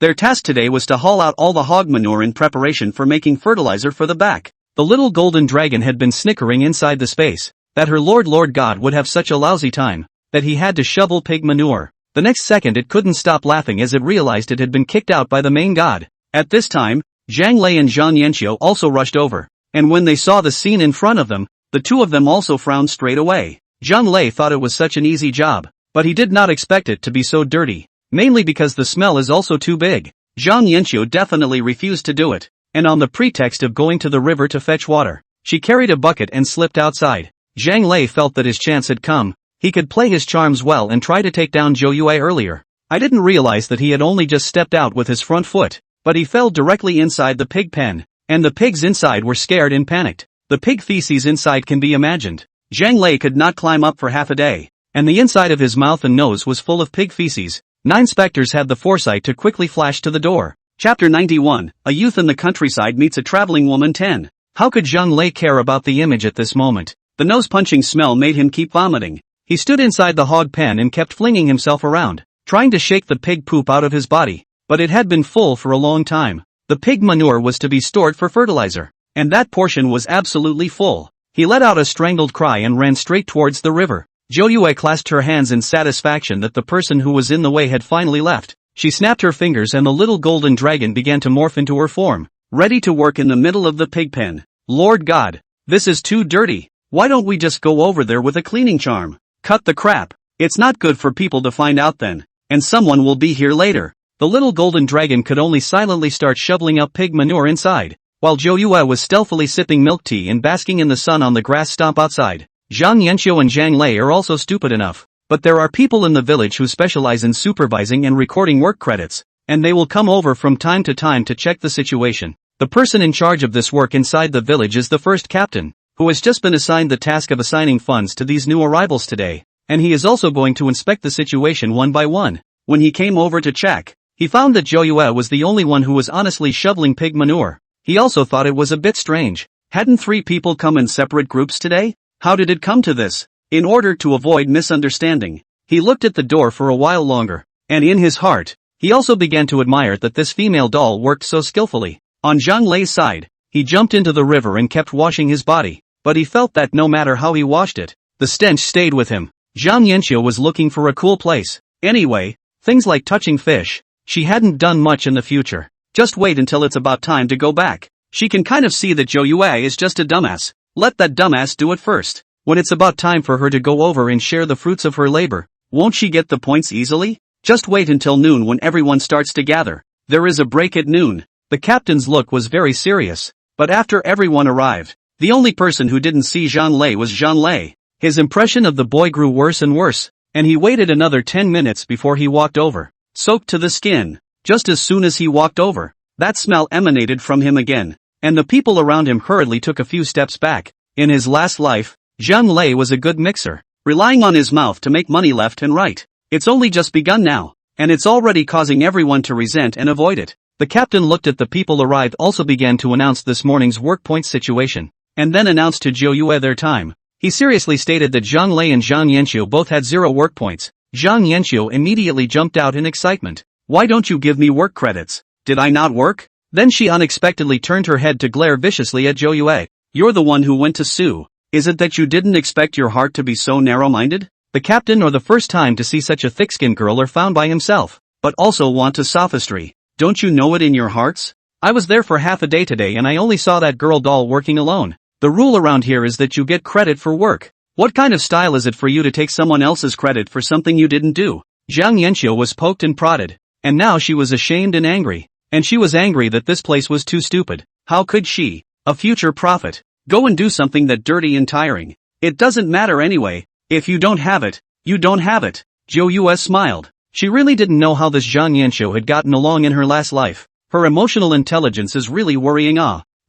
Their task today was to haul out all the hog manure in preparation for making fertilizer for the back. The little golden dragon had been snickering inside the space, that her Lord God would have such a lousy time, that he had to shovel pig manure. The next second it couldn't stop laughing as it realized it had been kicked out by the main god. At this time, Zhang Lei and Zhang Yanqiu also rushed over, and when they saw the scene in front of them, the 2 of them also frowned straight away. Zhang Lei thought it was such an easy job, but he did not expect it to be so dirty, mainly because the smell is also too big. Zhang Yanqiu definitely refused to do it, and on the pretext of going to the river to fetch water, she carried a bucket and slipped outside. Zhang Lei felt that his chance had come. He could play his charms well and try to take down Zhou Yue earlier. I didn't realize that he had only just stepped out with his front foot, but he fell directly inside the pig pen, and the pigs inside were scared and panicked. The pig feces inside can be imagined. Zhang Lei could not climb up for half a day, and the inside of his mouth and nose was full of pig feces. 9 specters had the foresight to quickly flash to the door. Chapter 91, A Youth in the Countryside Meets a Traveling Woman 10. How could Zhang Lei care about the image at this moment? The nose-punching smell made him keep vomiting. He stood inside the hog pen and kept flinging himself around, trying to shake the pig poop out of his body, but it had been full for a long time. The pig manure was to be stored for fertilizer, and that portion was absolutely full. He let out a strangled cry and ran straight towards the river. Zhou Yue clasped her hands in satisfaction that the person who was in the way had finally left. She snapped her fingers and the little golden dragon began to morph into her form, ready to work in the middle of the pig pen. Lord God, this is too dirty. Why don't we just go over there with a cleaning charm? Cut the crap. It's not good for people to find out then, and someone will be here later. The little golden dragon could only silently start shoveling up pig manure inside, while Zhou Yue was stealthily sipping milk tea and basking in the sun on the grass stump outside. Zhang Yanqiu and Zhang Lei are also stupid enough, but there are people in the village who specialize in supervising and recording work credits, and they will come over from time to time to check the situation. The person in charge of this work inside the village is the first captain, who has just been assigned the task of assigning funds to these new arrivals today, and he is also going to inspect the situation one by one. When he came over to check, he found that Zhou Yue was the only one who was honestly shoveling pig manure. He also thought it was a bit strange. Hadn't 3 people come in separate groups today? How did it come to this? In order to avoid misunderstanding, he looked at the door for a while longer, and in his heart, he also began to admire that this female doll worked so skillfully. On Zhang Lei's side, he jumped into the river and kept washing his body, but he felt that no matter how he washed it, the stench stayed with him. Zhang Yanqiu was looking for a cool place. Anyway, things like touching fish, she hadn't done much in the future. Just wait until it's about time to go back. She can kind of see that Zhou Yue is just a dumbass. Let that dumbass do it first. When it's about time for her to go over and share the fruits of her labor, won't she get the points easily? Just wait until noon when everyone starts to gather. There is a break at noon. The captain's look was very serious, but after everyone arrived, the only person who didn't see Zhang Lei was Zhang Lei. His impression of the boy grew worse and worse, and he waited another 10 minutes before he walked over, soaked to the skin. Just as soon as he walked over, that smell emanated from him again, and the people around him hurriedly took a few steps back. In his last life, Zhang Lei was a good mixer, relying on his mouth to make money left and right. It's only just begun now, and it's already causing everyone to resent and avoid it. The captain looked at the people arrived also began to announce this morning's work point situation, and then announced to Zhou Yue their time. He seriously stated that Zhang Lei and Zhang Yanqiu both had 0 work points. Zhang Yanqiu immediately jumped out in excitement. Why don't you give me work credits? Did I not work? Then she unexpectedly turned her head to glare viciously at Zhou Yue. You're the one who went to sue. Is it that you didn't expect your heart to be so narrow-minded? The captain or the first time to see such a thick-skinned girl are found by himself, but also want to sophistry. Don't you know it in your hearts? I was there for half a day today and I only saw that girl doll working alone. The rule around here is that you get credit for work. What kind of style is it for you to take someone else's credit for something you didn't do? Zhang Yanqiu was poked and prodded, and now she was ashamed and angry. And she was angry that this place was too stupid. How could she, a future prophet, go and do something that dirty and tiring? It doesn't matter anyway. If you don't have it, you don't have it. Zhou Yue smiled. She really didn't know how this Zhang Yanqiu had gotten along in her last life. Her emotional intelligence is really worrying.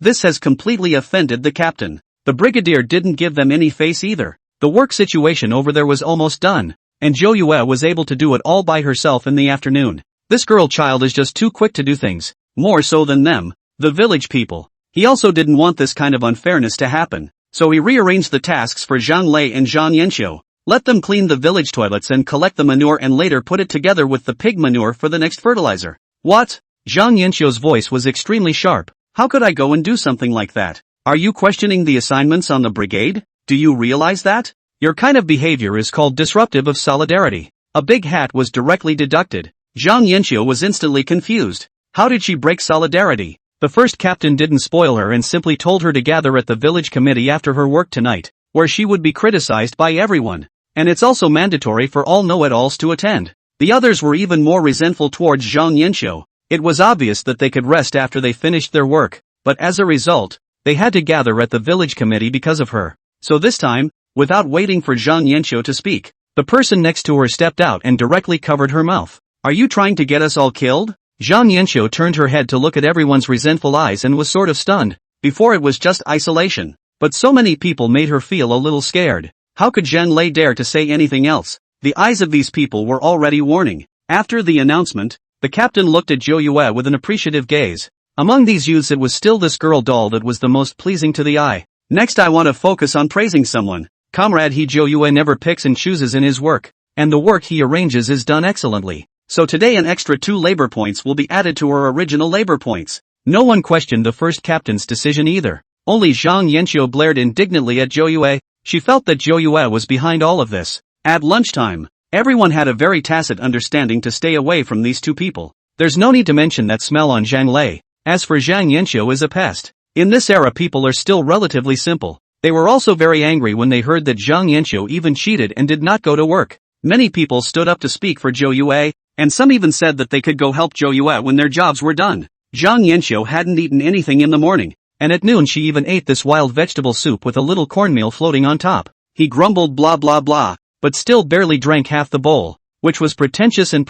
This has completely offended the captain. The brigadier didn't give them any face either. The work situation over there was almost done, and Zhou Yue was able to do it all by herself in the afternoon. This girl child is just too quick to do things, more so than them, the village people. He also didn't want this kind of unfairness to happen, so he rearranged the tasks for Zhang Lei and Zhang Yanqiu. Let them clean the village toilets and collect the manure and later put it together with the pig manure for the next fertilizer. What? Zhang Yanqiu's voice was extremely sharp. How could I go and do something like that? Are you questioning the assignments on the brigade? Do you realize that? Your kind of behavior is called disruptive of solidarity. A big hat was directly deducted. Zhang Yanqiu was instantly confused. How did she break solidarity? The first captain didn't spoil her and simply told her to gather at the village committee after her work tonight, where she would be criticized by everyone. And it's also mandatory for all know-it-alls to attend. The others were even more resentful towards Zhang Yanqiu. It was obvious that they could rest after they finished their work, but as a result, they had to gather at the village committee because of her. So this time, without waiting for Zhang Yanqiu to speak, the person next to her stepped out and directly covered her mouth. Are you trying to get us all killed? Zhang Yanqiu turned her head to look at everyone's resentful eyes and was sort of stunned. Before it was just isolation, but so many people made her feel a little scared. How could Zhang Lei dare to say anything else? The eyes of these people were already warning. After the announcement, the captain looked at Zhou Yue with an appreciative gaze. Among these youths it was still this girl doll that was the most pleasing to the eye. Next I want to focus on praising someone. Comrade Zhou Yue never picks and chooses in his work, and the work he arranges is done excellently. So today an extra 2 labor points will be added to her original labor points. No one questioned the first captain's decision either. Only Zhang Yanqiu blared indignantly at Zhou Yue. She felt that Zhou Yue was behind all of this. At lunchtime, everyone had a very tacit understanding to stay away from these 2 people. There's no need to mention that smell on Zhang Lei. As for Zhang Yanqiu is a pest. In this era people are still relatively simple. They were also very angry when they heard that Zhang Yanqiu even cheated and did not go to work. Many people stood up to speak for Zhou Yue, and some even said that they could go help Zhou Yue when their jobs were done. Zhang Yanxiu hadn't eaten anything in the morning, and at noon she even ate this wild vegetable soup with a little cornmeal floating on top. He grumbled blah blah blah, but still barely drank half the bowl, which was pretentious in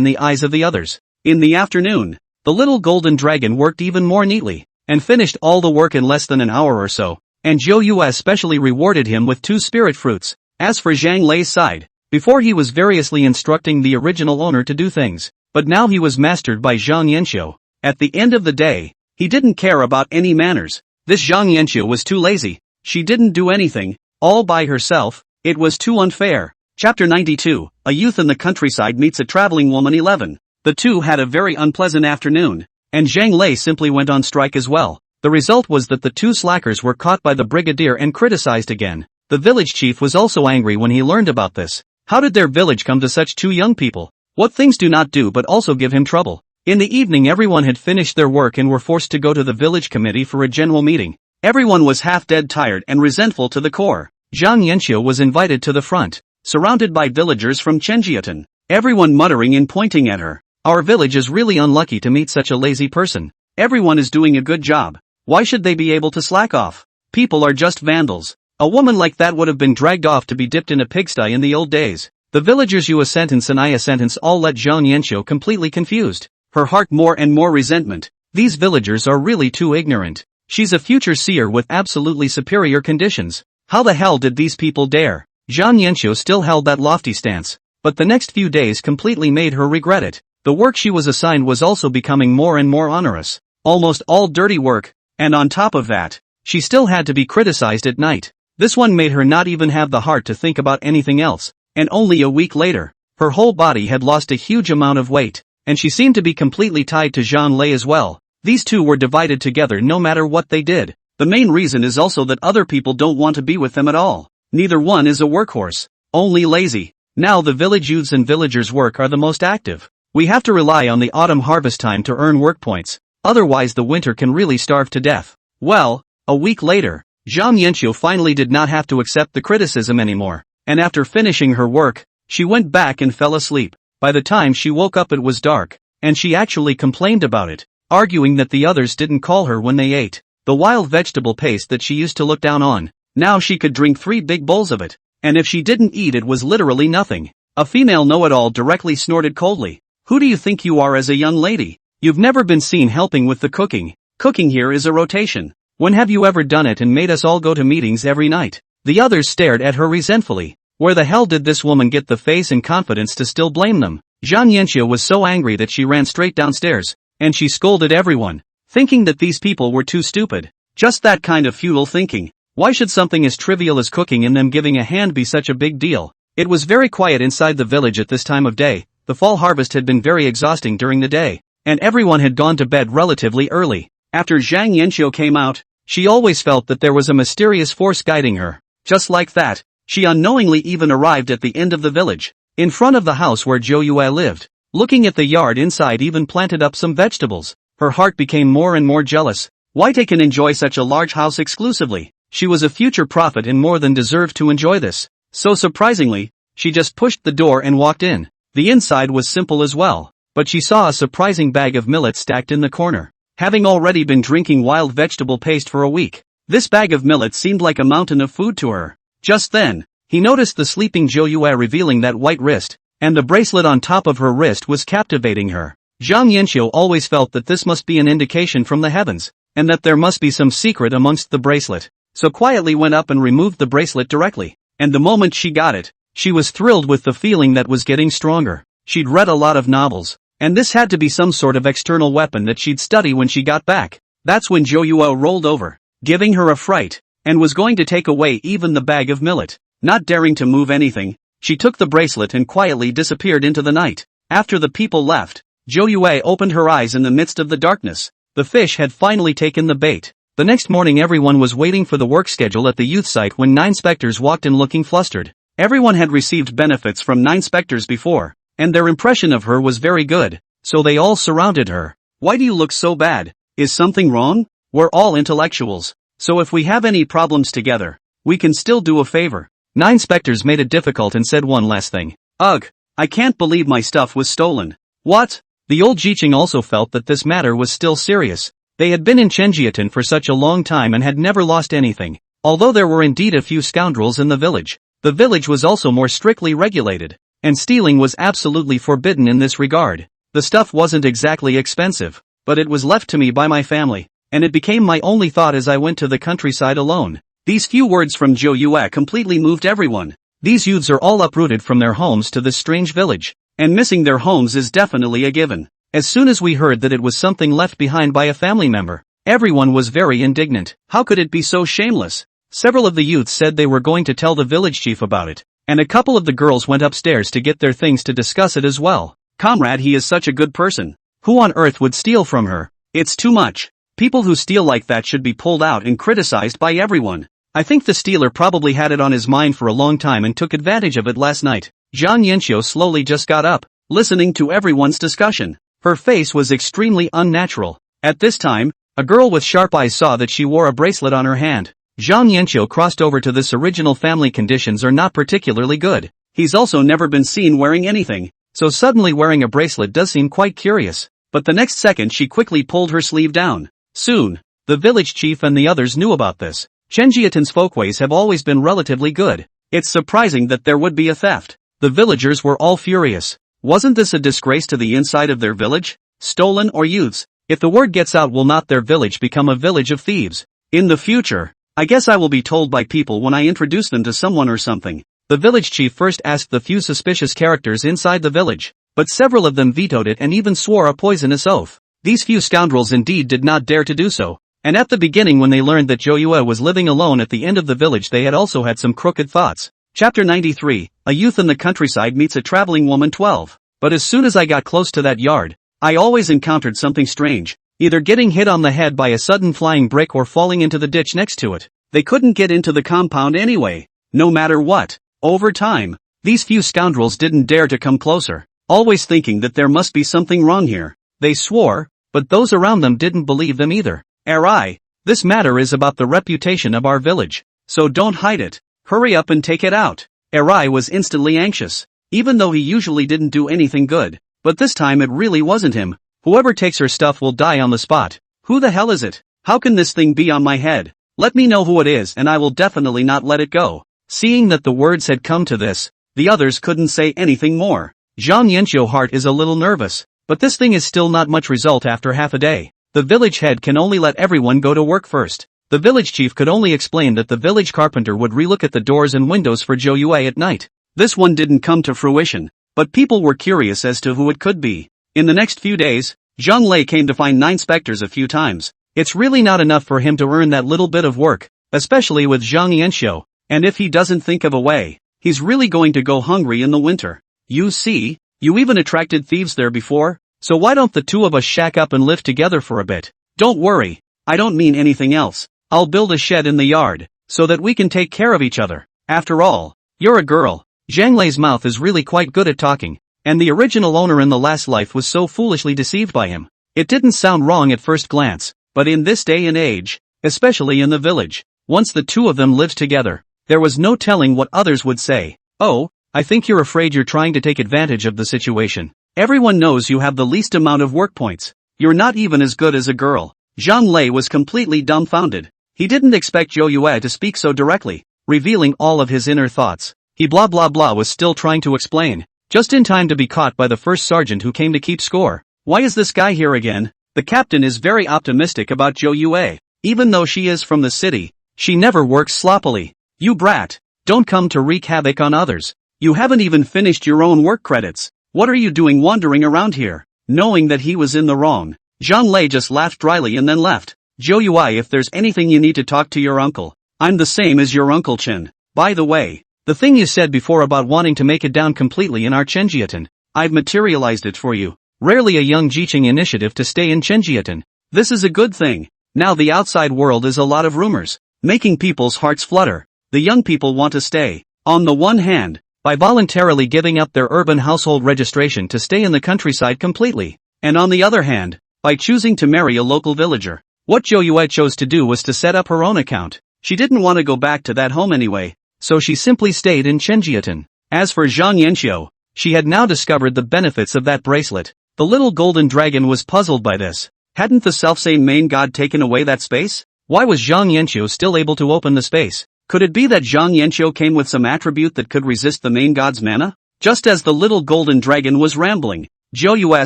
the eyes of the others. In the afternoon, the little golden dragon worked even more neatly, and finished all the work in less than an hour or so, and Zhou Yue especially rewarded him with 2 spirit fruits. As for Zhang Lei's side, before he was variously instructing the original owner to do things, but now he was mastered by Zhang Yanxiu. At the end of the day, he didn't care about any manners. This Zhang Yanxiu was too lazy. She didn't do anything, all by herself. It was too unfair. Chapter 92, A Youth in the Countryside Meets a Traveling Woman 11. The two had a very unpleasant afternoon, and Zhang Lei simply went on strike as well. The result was that the 2 slackers were caught by the brigadier and criticized again. The village chief was also angry when he learned about this. How did their village come to such 2 young people? What things do not do but also give him trouble? In the evening everyone had finished their work and were forced to go to the village committee for a general meeting. Everyone was half-dead tired and resentful to the core. Zhang Yanxiu was invited to the front, surrounded by villagers from Chenjiatan, everyone muttering and pointing at her. Our village is really unlucky to meet such a lazy person. Everyone is doing a good job. Why should they be able to slack off? People are just vandals. A woman like that would have been dragged off to be dipped in a pigsty in the old days. The villagers you a sentence and I a sentence all let Zhang Yanxiu completely confused. Her heart more and more resentment. These villagers are really too ignorant. She's a future seer with absolutely superior conditions. How the hell did these people dare? Zhang Yanxiu still held that lofty stance, but the next few days completely made her regret it. The work she was assigned was also becoming more and more onerous. Almost all dirty work, and on top of that, she still had to be criticized at night. This one made her not even have the heart to think about anything else, and only a week later, her whole body had lost a huge amount of weight, and she seemed to be completely tied to Zhang Lei as well. These two were divided together no matter what they did. The main reason is also that other people don't want to be with them at all. Neither one is a workhorse, only lazy. Now the village youths and villagers' work are the most active. We have to rely on the autumn harvest time to earn work points, otherwise the winter can really starve to death. Well, a week later, Zhang Yanxiu finally did not have to accept the criticism anymore, and after finishing her work, she went back and fell asleep. By the time she woke up it was dark, and she actually complained about it, arguing that the others didn't call her when they ate the wild vegetable paste that she used to look down on. Now she could drink 3 big bowls of it, and if she didn't eat it was literally nothing. A female know-it-all directly snorted coldly. Who do you think you are as a young lady? You've never been seen helping with the cooking. Cooking here is a rotation. When have you ever done it and made us all go to meetings every night? The others stared at her resentfully. Where the hell did this woman get the face and confidence to still blame them? Zhang Yanxiu was so angry that she ran straight downstairs, and she scolded everyone, thinking that these people were too stupid. Just that kind of futile thinking. Why should something as trivial as cooking and them giving a hand be such a big deal? It was very quiet inside the village at this time of day. The fall harvest had been very exhausting during the day, and everyone had gone to bed relatively early. After Zhang Yanxiu came out, she always felt that there was a mysterious force guiding her. Just like that, she unknowingly even arrived at the end of the village, in front of the house where Zhou Yue lived. Looking at the yard inside even planted up some vegetables. Her heart became more and more jealous. Why take and enjoy such a large house exclusively? She was a future prophet and more than deserved to enjoy this. So surprisingly, she just pushed the door and walked in. The inside was simple as well, but she saw a surprising bag of millet stacked in the corner. Having already been drinking wild vegetable paste for a week, this bag of millet seemed like a mountain of food to her. Just then, he noticed the sleeping Zhou Yue revealing that white wrist, and the bracelet on top of her wrist was captivating her. Zhang Yanxiu always felt that this must be an indication from the heavens, and that there must be some secret amongst the bracelet, so quietly went up and removed the bracelet directly, and the moment she got it, she was thrilled with the feeling that was getting stronger. She'd read a lot of novels, and this had to be some sort of external weapon that she'd study when she got back. That's when Zhou Yue rolled over, giving her a fright, and was going to take away even the bag of millet. Not daring to move anything, she took the bracelet and quietly disappeared into the night. After the people left, Zhou Yue opened her eyes in the midst of the darkness. The fish had finally taken the bait. The next morning everyone was waiting for the work schedule at the youth site when 9 specters walked in looking flustered. Everyone had received benefits from 9 specters before, and their impression of her was very good, so they all surrounded her. Why do you look so bad? Is something wrong? We're all intellectuals, so if we have any problems together, we can still do a favor. 9 specters made it difficult and said one last thing. Ugh, I can't believe my stuff was stolen. What? The old Jiqing also felt that this matter was still serious. They had been in Chenjiaton for such a long time and had never lost anything. Although there were indeed a few scoundrels in the village was also more strictly regulated, and stealing was absolutely forbidden in this regard. The stuff wasn't exactly expensive, but it was left to me by my family, and it became my only thought as I went to the countryside alone. These few words from Zhou Yue completely moved everyone. These youths are all uprooted from their homes to this strange village, and missing their homes is definitely a given. As soon as we heard that it was something left behind by a family member, everyone was very indignant. How could it be so shameless? Several of the youths said they were going to tell the village chief about it, and a couple of the girls went upstairs to get their things to discuss it as well. Comrade, he is such a good person. Who on earth would steal from her? It's too much. People who steal like that should be pulled out and criticized by everyone. I think the stealer probably had it on his mind for a long time and took advantage of it last night. Zhang Yanxiu slowly just got up, listening to everyone's discussion. Her face was extremely unnatural. At this time, a girl with sharp eyes saw that she wore a bracelet on her hand. Zhang Yanxiu crossed over to this original family. Conditions are not particularly good. He's also never been seen wearing anything, so suddenly wearing a bracelet does seem quite curious. But the next second she quickly pulled her sleeve down. Soon, the village chief and the others knew about this. Chenjiaton's folkways have always been relatively good. It's surprising that there would be a theft. The villagers were all furious. Wasn't this a disgrace to the inside of their village? Stolen or youths? If the word gets out, will not their village become a village of thieves? In the future, I guess I will be told by people when I introduce them to someone or something. The village chief first asked the few suspicious characters inside the village, but several of them vetoed it and even swore a poisonous oath. These few scoundrels indeed did not dare to do so, and at the beginning when they learned that Zhou Yue was living alone at the end of the village, they had also had some crooked thoughts. Chapter 93, A Youth in the Countryside Meets a Traveling Woman 12. But as soon as I got close to that yard, I always encountered something strange, either getting hit on the head by a sudden flying brick or falling into the ditch next to it. They couldn't get into the compound anyway, no matter what. Over time, these few scoundrels didn't dare to come closer, always thinking that there must be something wrong here. They swore, but those around them didn't believe them either. Arai, this matter is about the reputation of our village, so don't hide it. Hurry up and take it out. Arai was instantly anxious, even though he usually didn't do anything good, but this time it really wasn't him. Whoever takes her stuff will die on the spot. Who the hell is it? How can this thing be on my head? Let me know who it is and I will definitely not let it go. Seeing that the words had come to this, the others couldn't say anything more. Zhang Yanxiu's heart is a little nervous, but this thing is still not much result after half a day. The village head can only let everyone go to work first. The village chief could only explain that the village carpenter would relook at the doors and windows for Zhou Yue at night. This one didn't come to fruition, but people were curious as to who it could be. In the next few days, Zhang Lei came to find 9 specters a few times. It's really not enough for him to earn that little bit of work, especially with Zhang Yanxiu, and if he doesn't think of a way, he's really going to go hungry in the winter. You see, you even attracted thieves there before, so why don't the two of us shack up and live together for a bit? Don't worry, I don't mean anything else. I'll build a shed in the yard, so that we can take care of each other. After all, you're a girl. Zhang Lei's mouth is really quite good at talking, and the original owner in the last life was so foolishly deceived by him. It didn't sound wrong at first glance, but in this day and age, especially in the village, once the two of them lived together, there was no telling what others would say. Oh, I think you're afraid you're trying to take advantage of the situation. Everyone knows you have the least amount of work points. You're not even as good as a girl. Zhang Lei was completely dumbfounded. He didn't expect Zhou Yue to speak so directly, revealing all of his inner thoughts. He blah blah blah was still trying to explain, just in time to be caught by the first sergeant who came to keep score. Why is this guy here again? The captain is very optimistic about Zhou Yue. Even though she is from the city, she never works sloppily. You brat, don't come to wreak havoc on others. You haven't even finished your own work credits. What are you doing wandering around here? Knowing that he was in the wrong, Zhang Lei just laughed dryly and then left. Zhou Yue, if there's anything you need to talk to your uncle, I'm the same as your Uncle Chen. By the way, the thing you said before about wanting to make it down completely in our Chenjiaton, I've materialized it for you. Rarely a young Jiqing initiative to stay in Chenjiaton. This is a good thing. Now the outside world is a lot of rumors, making people's hearts flutter. The young people want to stay. On the one hand, by voluntarily giving up their urban household registration to stay in the countryside completely, and on the other hand, by choosing to marry a local villager. What Zhou Yue chose to do was to set up her own account. She didn't want to go back to that home anyway, so she simply stayed in Chenjiaton. As for Zhang Yanxiu, She had now discovered the benefits of that bracelet. The little golden dragon was puzzled by this. Hadn't the selfsame main god taken away that space? Why was Zhang Yanqiu still able to open the space? Could it be that Zhang Yanqiu came with some attribute that could resist the main god's mana? Just as the little golden dragon was rambling, Zhou Yue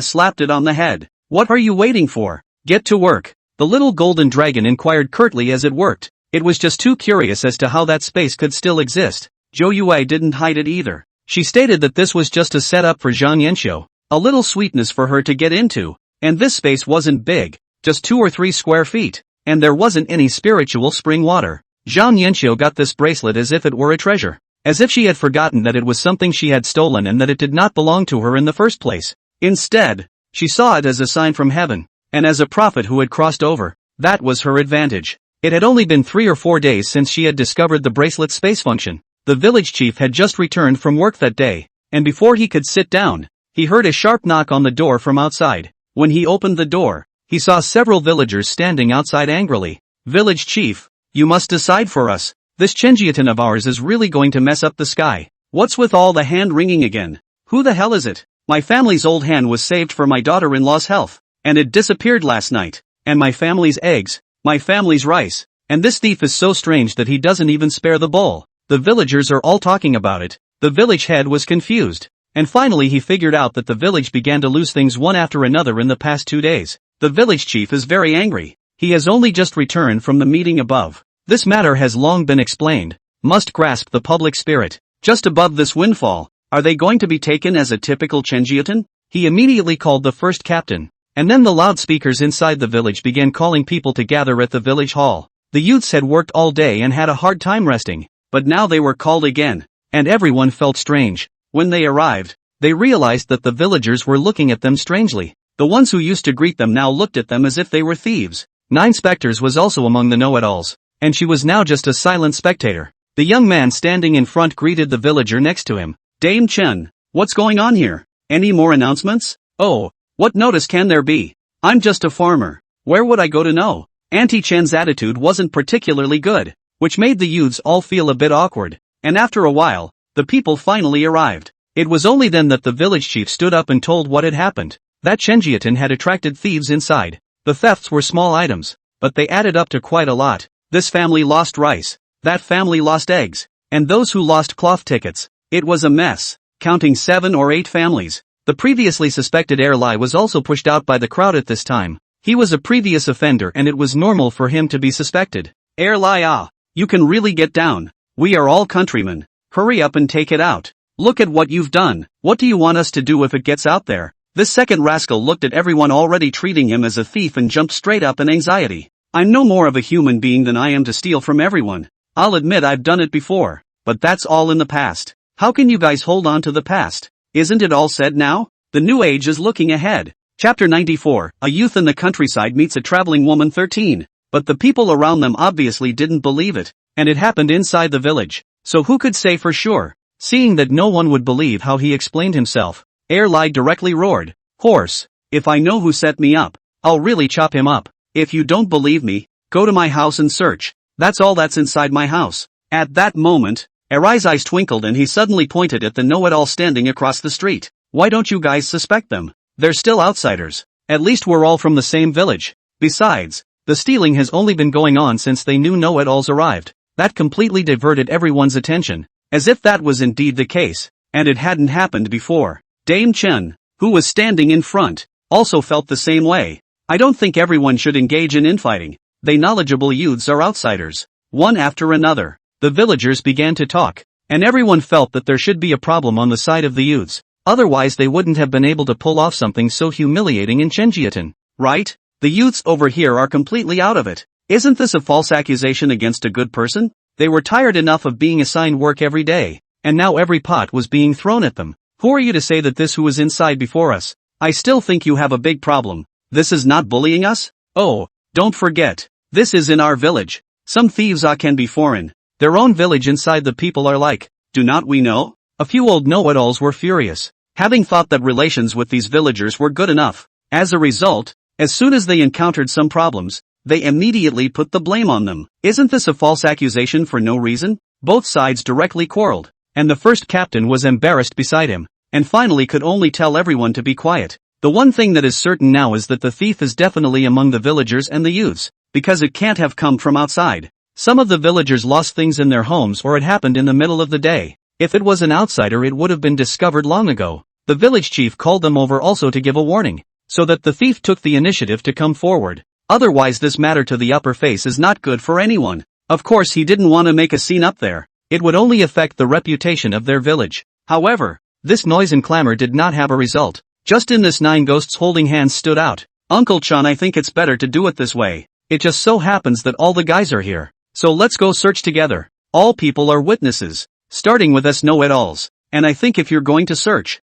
slapped it on the head. What are you waiting for? Get to work. The little golden dragon inquired curtly as it worked. It was just too curious as to how that space could still exist. Zhou Yue didn't hide it either. She stated that this was just a setup for Zhang Yanqiu, a little sweetness for her to get into, and this space wasn't big, just 2 or 3 square feet, and there wasn't any spiritual spring water. Zhang Yanqiu got this bracelet as if it were a treasure, as if she had forgotten that it was something she had stolen and that it did not belong to her in the first place. Instead, she saw it as a sign from heaven, and as a prophet who had crossed over. That was her advantage. It had only been 3 or 4 days since she had discovered the bracelet's space function. The village chief had just returned from work that day, and before he could sit down, he heard a sharp knock on the door from outside. When he opened the door, he saw several villagers standing outside angrily. Village chief, you must decide for us. This Chenjiatan of ours is really going to mess up the sky. What's with all the hand wringing again? Who the hell is it? My family's old hen was saved for my daughter-in-law's health, and it disappeared last night. And my family's eggs, my family's rice, and this thief is so strange that he doesn't even spare the bowl. The villagers are all talking about it. The village head was confused. And finally he figured out that the village began to lose things one after another in the past 2 days. The village chief is very angry. He has only just returned from the meeting above. This matter has long been explained. Must grasp the public spirit. Just above this windfall, are they going to be taken as a typical Chenjiatan? He immediately called the first captain. And then the loudspeakers inside the village began calling people to gather at the village hall. The youths had worked all day and had a hard time resting, but now they were called again, and everyone felt strange. When they arrived, they realized that the villagers were looking at them strangely. The ones who used to greet them now looked at them as if they were thieves. Nine Spectres was also among the know-it-alls, and she was now just a silent spectator. The young man standing in front greeted the villager next to him. Dame Chen, what's going on here? Any more announcements? Oh, what notice can there be? I'm just a farmer. Where would I go to know? Auntie Chen's attitude wasn't particularly good, which made the youths all feel a bit awkward, and after a while, the people finally arrived. It was only then that the village chief stood up and told what had happened. That Chenjiatan had attracted thieves inside. The thefts were small items, but they added up to quite a lot. This family lost rice, that family lost eggs, and those who lost cloth tickets. It was a mess, counting 7 or 8 families. The previously suspected heir Lai was also pushed out by the crowd at this time. He was a previous offender and it was normal for him to be suspected. Heir Lai, you can really get down. We are all countrymen. Hurry up and take it out. Look at what you've done. What do you want us to do if it gets out there? This second rascal looked at everyone already treating him as a thief and jumped straight up in anxiety. I'm no more of a human being than I am to steal from everyone. I'll admit I've done it before, but that's all in the past. How can you guys hold on to the past? Isn't it all said now? The new age is looking ahead. Chapter 94, a youth in the countryside meets a traveling woman 13. But the people around them obviously didn't believe it, and it happened inside the village. So who could say for sure? Seeing that no one would believe how he explained himself, Heir Lai directly roared, "Horse, if I know who set me up, I'll really chop him up. If you don't believe me, go to my house and search. That's all that's inside my house." At that moment, Erai's eyes twinkled and he suddenly pointed at the know-it-all standing across the street. Why don't you guys suspect them? They're still outsiders. At least we're all from the same village. Besides, the stealing has only been going on since they knew know-it-alls arrived. That completely diverted everyone's attention, as if that was indeed the case, and it hadn't happened before. Dame Chen, who was standing in front, also felt the same way. I don't think everyone should engage in infighting. They knowledgeable youths are outsiders. One after another, the villagers began to talk, and everyone felt that there should be a problem on the side of the youths. Otherwise they wouldn't have been able to pull off something so humiliating in Chenjiatan, right? The youths over here are completely out of it. Isn't this a false accusation against a good person? They were tired enough of being assigned work every day, and now every pot was being thrown at them. Who are you to say that this who was inside before us? I still think you have a big problem. This is not bullying us? Oh, don't forget, this is in our village. Some thieves can be foreign. Their own village inside the people are like, do not we know? A few old know-it-alls were furious, having thought that relations with these villagers were good enough. As a result, as soon as they encountered some problems, they immediately put the blame on them. Isn't this a false accusation for no reason? Both sides directly quarreled, and the first captain was embarrassed beside him. and finally could only tell everyone to be quiet. The one thing that is certain now is that the thief is definitely among the villagers and the youths, because it can't have come from outside. Some of the villagers lost things in their homes or it happened in the middle of the day. If it was an outsider it would have been discovered long ago. The village chief called them over also to give a warning, so that the thief took the initiative to come forward. Otherwise this matter to the upper face is not good for anyone. Of course he didn't want to make a scene up there. It would only affect the reputation of their village. However, this noise and clamor did not have a result. Just in this 9 ghosts holding hands stood out. Uncle Chan, I think it's better to do it this way. It just so happens that all the guys are here. So let's go search together. All people are witnesses. Starting with us know-it-alls. And I think if you're going to search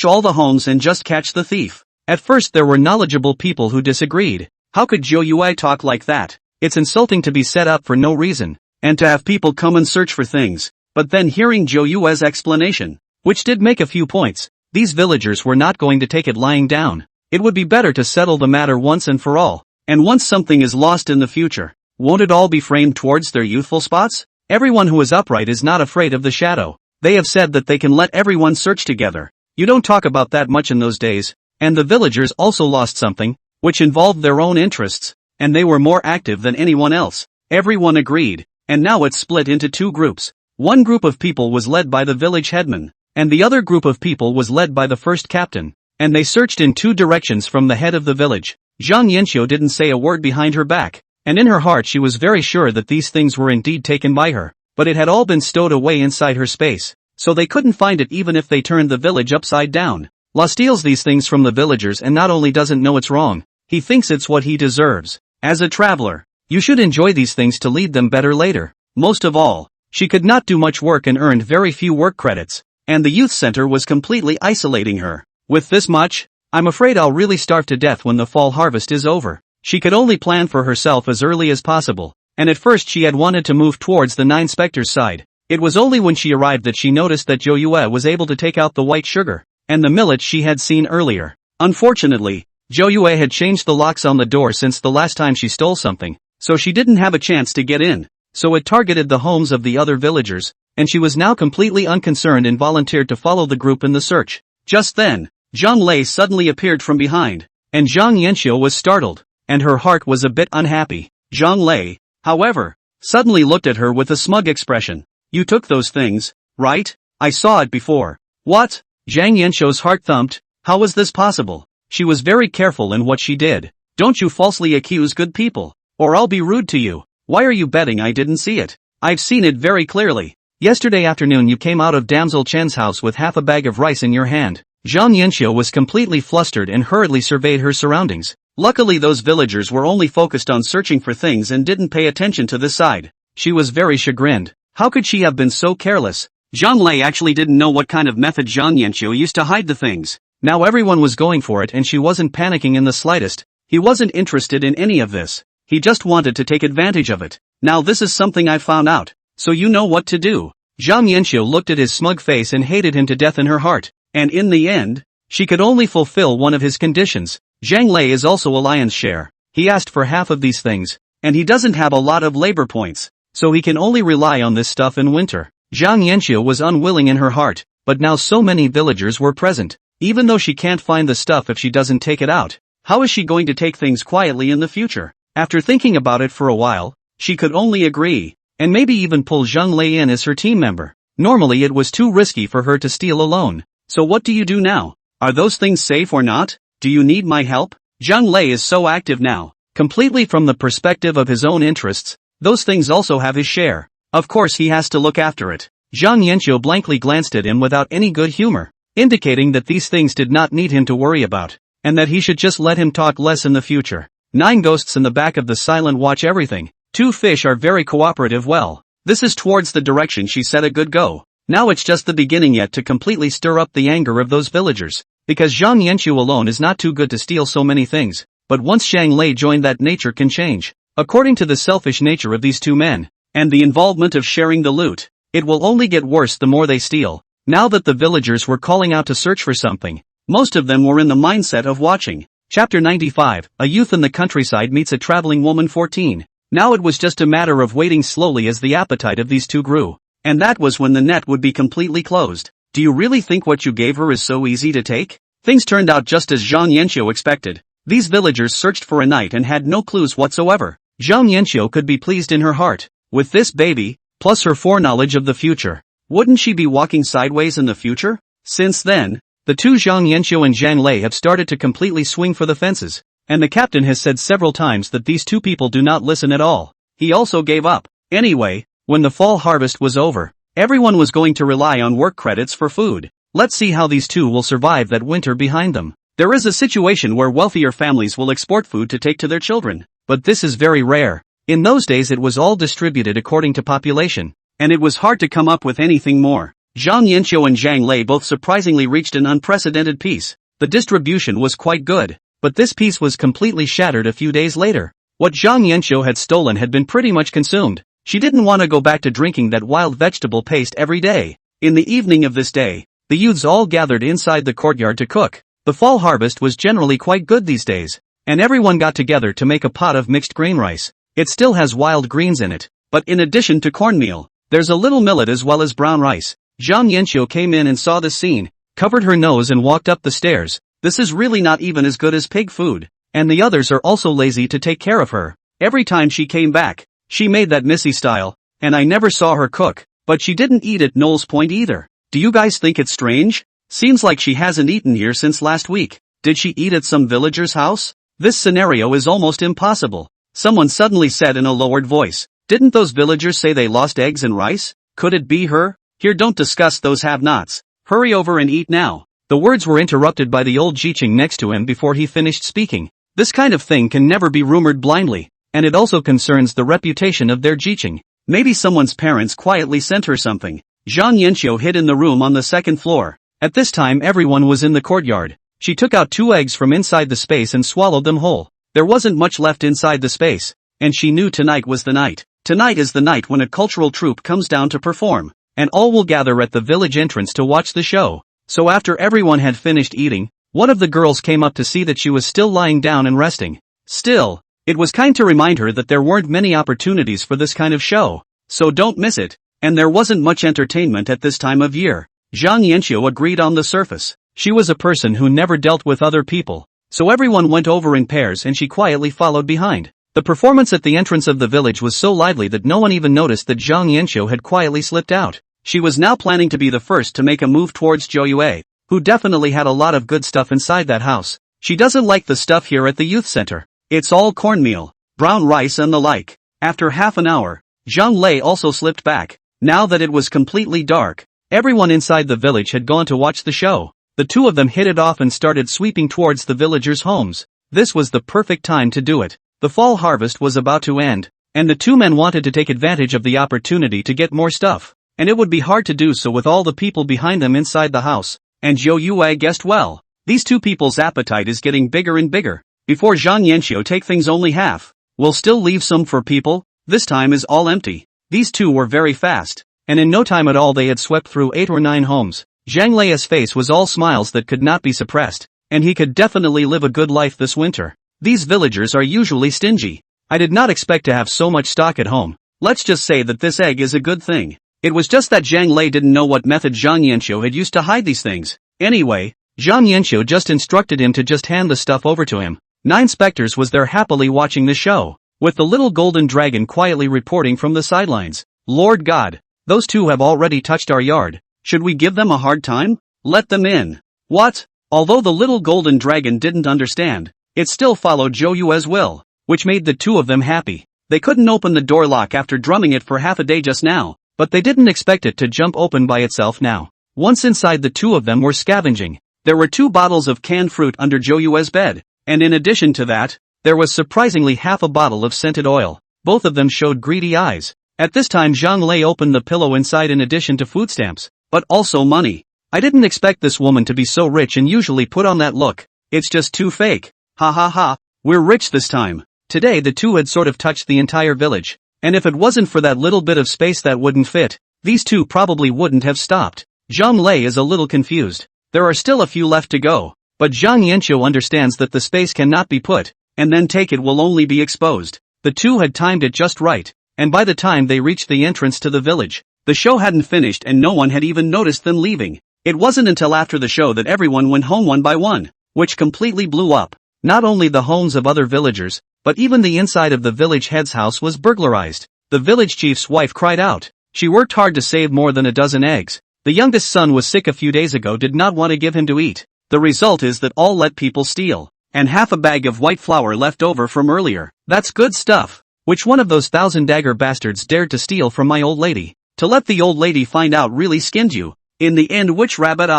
all the homes and just catch the thief. At first there were knowledgeable people who disagreed. How could Zhou Yue talk like that? It's insulting to be set up for no reason, and to have people come and search for things. But then hearing Zhou Yue's explanation, which did make a few points, these villagers were not going to take it lying down. It would be better to settle the matter once and for all. And once something is lost in the future, won't it all be framed towards their youthful spots? Everyone who is upright is not afraid of the shadow. They have said that they can let everyone search together. You don't talk about that much in those days. And the villagers also lost something, which involved their own interests, and they were more active than anyone else. Everyone agreed, and now it's split into 2 groups. One group of people was led by the village headman, and the other group of people was led by the first captain, and they searched in 2 directions from the head of the village. Zhang Yanxiu didn't say a word behind her back, and in her heart she was very sure that these things were indeed taken by her, but it had all been stowed away inside her space, so they couldn't find it even if they turned the village upside down. La steals these things from the villagers and not only doesn't know it's wrong, he thinks it's what he deserves. As a traveler, you should enjoy these things to lead them better later. Most of all, she could not do much work and earned very few work credits, and the youth center was completely isolating her. With this much, I'm afraid I'll really starve to death when the fall harvest is over. She could only plan for herself as early as possible, and at first she had wanted to move towards the 9 specters side. It was only when she arrived that she noticed that Zhou Yue was able to take out the white sugar and the millet she had seen earlier. Unfortunately, Zhou Yue had changed the locks on the door since the last time she stole something, so she didn't have a chance to get in. So it targeted the homes of the other villagers, and she was now completely unconcerned and volunteered to follow the group in the search. Just then, Zhang Lei suddenly appeared from behind, and Zhang Yanxiu was startled, and her heart was a bit unhappy. Zhang Lei, however, suddenly looked at her with a smug expression. You took those things, right? I saw it before. What? Zhang Yanxiu's heart thumped. How was this possible? She was very careful in what she did. Don't you falsely accuse good people, or I'll be rude to you. Why are you betting I didn't see it? I've seen it very clearly. Yesterday afternoon you came out of Damsel Chen's house with half a bag of rice in your hand. Zhang Yanxiu was completely flustered and hurriedly surveyed her surroundings. Luckily those villagers were only focused on searching for things and didn't pay attention to this side. She was very chagrined. How could she have been so careless? Zhang Lei actually didn't know what kind of method Zhang Yanxiu used to hide the things. Now everyone was going for it and she wasn't panicking in the slightest. He wasn't interested in any of this. He just wanted to take advantage of it. Now this is something I found out, so you know what to do. Zhang Yanxiu looked at his smug face and hated him to death in her heart, and in the end, she could only fulfill one of his conditions. Zhang Lei is also a lion's share. He asked for half of these things, and he doesn't have a lot of labor points, so he can only rely on this stuff in winter. Zhang Yanxiu was unwilling in her heart, but now so many villagers were present. Even though she can't find the stuff if she doesn't take it out, how is she going to take things quietly in the future? After thinking about it for a while, she could only agree, and maybe even pull Zhang Lei in as her team member. Normally it was too risky for her to steal alone. So what do you do now? Are those things safe or not? Do you need my help? Zhang Lei is so active now, completely from the perspective of his own interests. Those things also have his share. Of course he has to look after it. Zhang Yanxiu blankly glanced at him without any good humor, indicating that these things did not need him to worry about, and that he should just let him talk less in the future. 9 ghosts in the back of the silent watch everything. 2 fish are very cooperative. Well, this is towards the direction she said a good go. Now it's just the beginning yet to completely stir up the anger of those villagers, because Zhang Yanxiu alone is not too good to steal so many things, but once Zhang Lei joined that nature can change. According to the selfish nature of these 2 men, and the involvement of sharing the loot, it will only get worse the more they steal. Now that the villagers were calling out to search for something, most of them were in the mindset of watching. Chapter 95, A Youth in the Countryside Meets a Traveling Woman 14. Now it was just a matter of waiting slowly as the appetite of these 2 grew, and that was when the net would be completely closed. Do you really think what you gave her is so easy to take? Things turned out just as Zhang Yanxiu expected. These villagers searched for a night and had no clues whatsoever. Zhang Yanxiu could be pleased in her heart. With this baby, plus her foreknowledge of the future, wouldn't she be walking sideways in the future? Since then, the two Zhang Yanxiu and Zhang Lei have started to completely swing for the fences, and the captain has said several times that these two people do not listen at all. He also gave up. Anyway, when the fall harvest was over, everyone was going to rely on work credits for food. Let's see how these two will survive that winter behind them. There is a situation where wealthier families will export food to take to their children, but this is very rare. In those days it was all distributed according to population, and it was hard to come up with anything more. Zhang Yanxiu and Zhang Lei both surprisingly reached an unprecedented peace. The distribution was quite good, but this peace was completely shattered a few days later. What Zhang Yanxiu had stolen had been pretty much consumed. She didn't want to go back to drinking that wild vegetable paste every day. In the evening of this day, the youths all gathered inside the courtyard to cook. The fall harvest was generally quite good these days, and everyone got together to make a pot of mixed grain rice. It still has wild greens in it, but in addition to cornmeal, there's a little millet as well as brown rice. Zhang Yanxiu came in and saw this scene, covered her nose and walked up the stairs. This is really not even as good as pig food, and the others are also lazy to take care of her. Every time she came back, she made that Missy style, and I never saw her cook, but she didn't eat at Knowles Point either. Do you guys think it's strange? Seems like she hasn't eaten here since last week. Did she eat at some villager's house? This scenario is almost impossible. Someone suddenly said in a lowered voice, didn't those villagers say they lost eggs and rice? Could it be her? Here, don't discuss those have-nots. Hurry over and eat now. The words were interrupted by the old Jiqing next to him before he finished speaking. This kind of thing can never be rumored blindly, and it also concerns the reputation of their Jiqing. Maybe someone's parents quietly sent her something. Zhang Yanxiu hid in the room on the second floor. At this time everyone was in the courtyard. She took out 2 eggs from inside the space and swallowed them whole. There wasn't much left inside the space, and she knew tonight was the night. Tonight is the night when a cultural troupe comes down to perform, and all will gather at the village entrance to watch the show. So after everyone had finished eating, one of the girls came up to see that she was still lying down and resting. Still, it was kind to remind her that there weren't many opportunities for this kind of show, so don't miss it. And there wasn't much entertainment at this time of year. Zhang Yanxiu agreed on the surface. She was a person who never dealt with other people, so everyone went over in pairs and she quietly followed behind. The performance at the entrance of the village was so lively that no one even noticed that Zhang Yanxiu had quietly slipped out. She was now planning to be the first to make a move towards Zhou Yue, who definitely had a lot of good stuff inside that house. She doesn't like the stuff here at the youth center. It's all cornmeal, brown rice and the like. After half an hour, Zhang Lei also slipped back. Now that it was completely dark, everyone inside the village had gone to watch the show. The two of them hit it off and started sweeping towards the villagers' homes. This was the perfect time to do it. The fall harvest was about to end, and the two men wanted to take advantage of the opportunity to get more stuff. And it would be hard to do so with all the people behind them inside the house. And Zhou Yue guessed well. These two people's appetite is getting bigger and bigger. Before Zhang Yanxiu take things only half, we'll still leave some for people. This time is all empty. These two were very fast, and in no time at all they had swept through 8 or 9 homes. Zhang Lei's face was all smiles that could not be suppressed, and he could definitely live a good life this winter. These villagers are usually stingy. I did not expect to have so much stock at home. Let's just say that this egg is a good thing. It was just that Zhang Lei didn't know what method Zhang Yanxiu had used to hide these things. Anyway, Zhang Yanxiu just instructed him to just hand the stuff over to him. 9 specters was there happily watching the show, with the little golden dragon quietly reporting from the sidelines. Lord God, those two have already touched our yard. Should we give them a hard time? Let them in. What? Although the little golden dragon didn't understand, it still followed Zhou Yue's will, which made the two of them happy. They couldn't open the door lock after drumming it for half a day just now, but they didn't expect it to jump open by itself now. Once inside, the two of them were scavenging. There were 2 bottles of canned fruit under Zhou Yue's bed, and in addition to that, there was surprisingly half a bottle of scented oil. Both of them showed greedy eyes. At this time Zhang Lei opened the pillow inside in addition to food stamps, but also money. I didn't expect this woman to be so rich and usually put on that look. It's just too fake. Ha ha ha, we're rich this time. Today the two had sort of touched the entire village, and if it wasn't for that little bit of space that wouldn't fit, these two probably wouldn't have stopped. Zhang Lei is a little confused. There are still a few left to go, but Zhang Yanxiu understands that the space cannot be put, and then take it will only be exposed. The two had timed it just right, and by the time they reached the entrance to the village, the show hadn't finished and no one had even noticed them leaving. It wasn't until after the show that everyone went home one by one, which completely blew up. Not only the homes of other villagers, but even the inside of the village head's house was burglarized. The village chief's wife cried out. She worked hard to save more than a dozen eggs. The youngest son was sick a few days ago, did not want to give him to eat. The result is that all let people steal. And half a bag of white flour left over from earlier. That's good stuff. Which one of those 1,000-dagger bastards dared to steal from my old lady? To let the old lady find out really skinned you. In the end, which rabbit?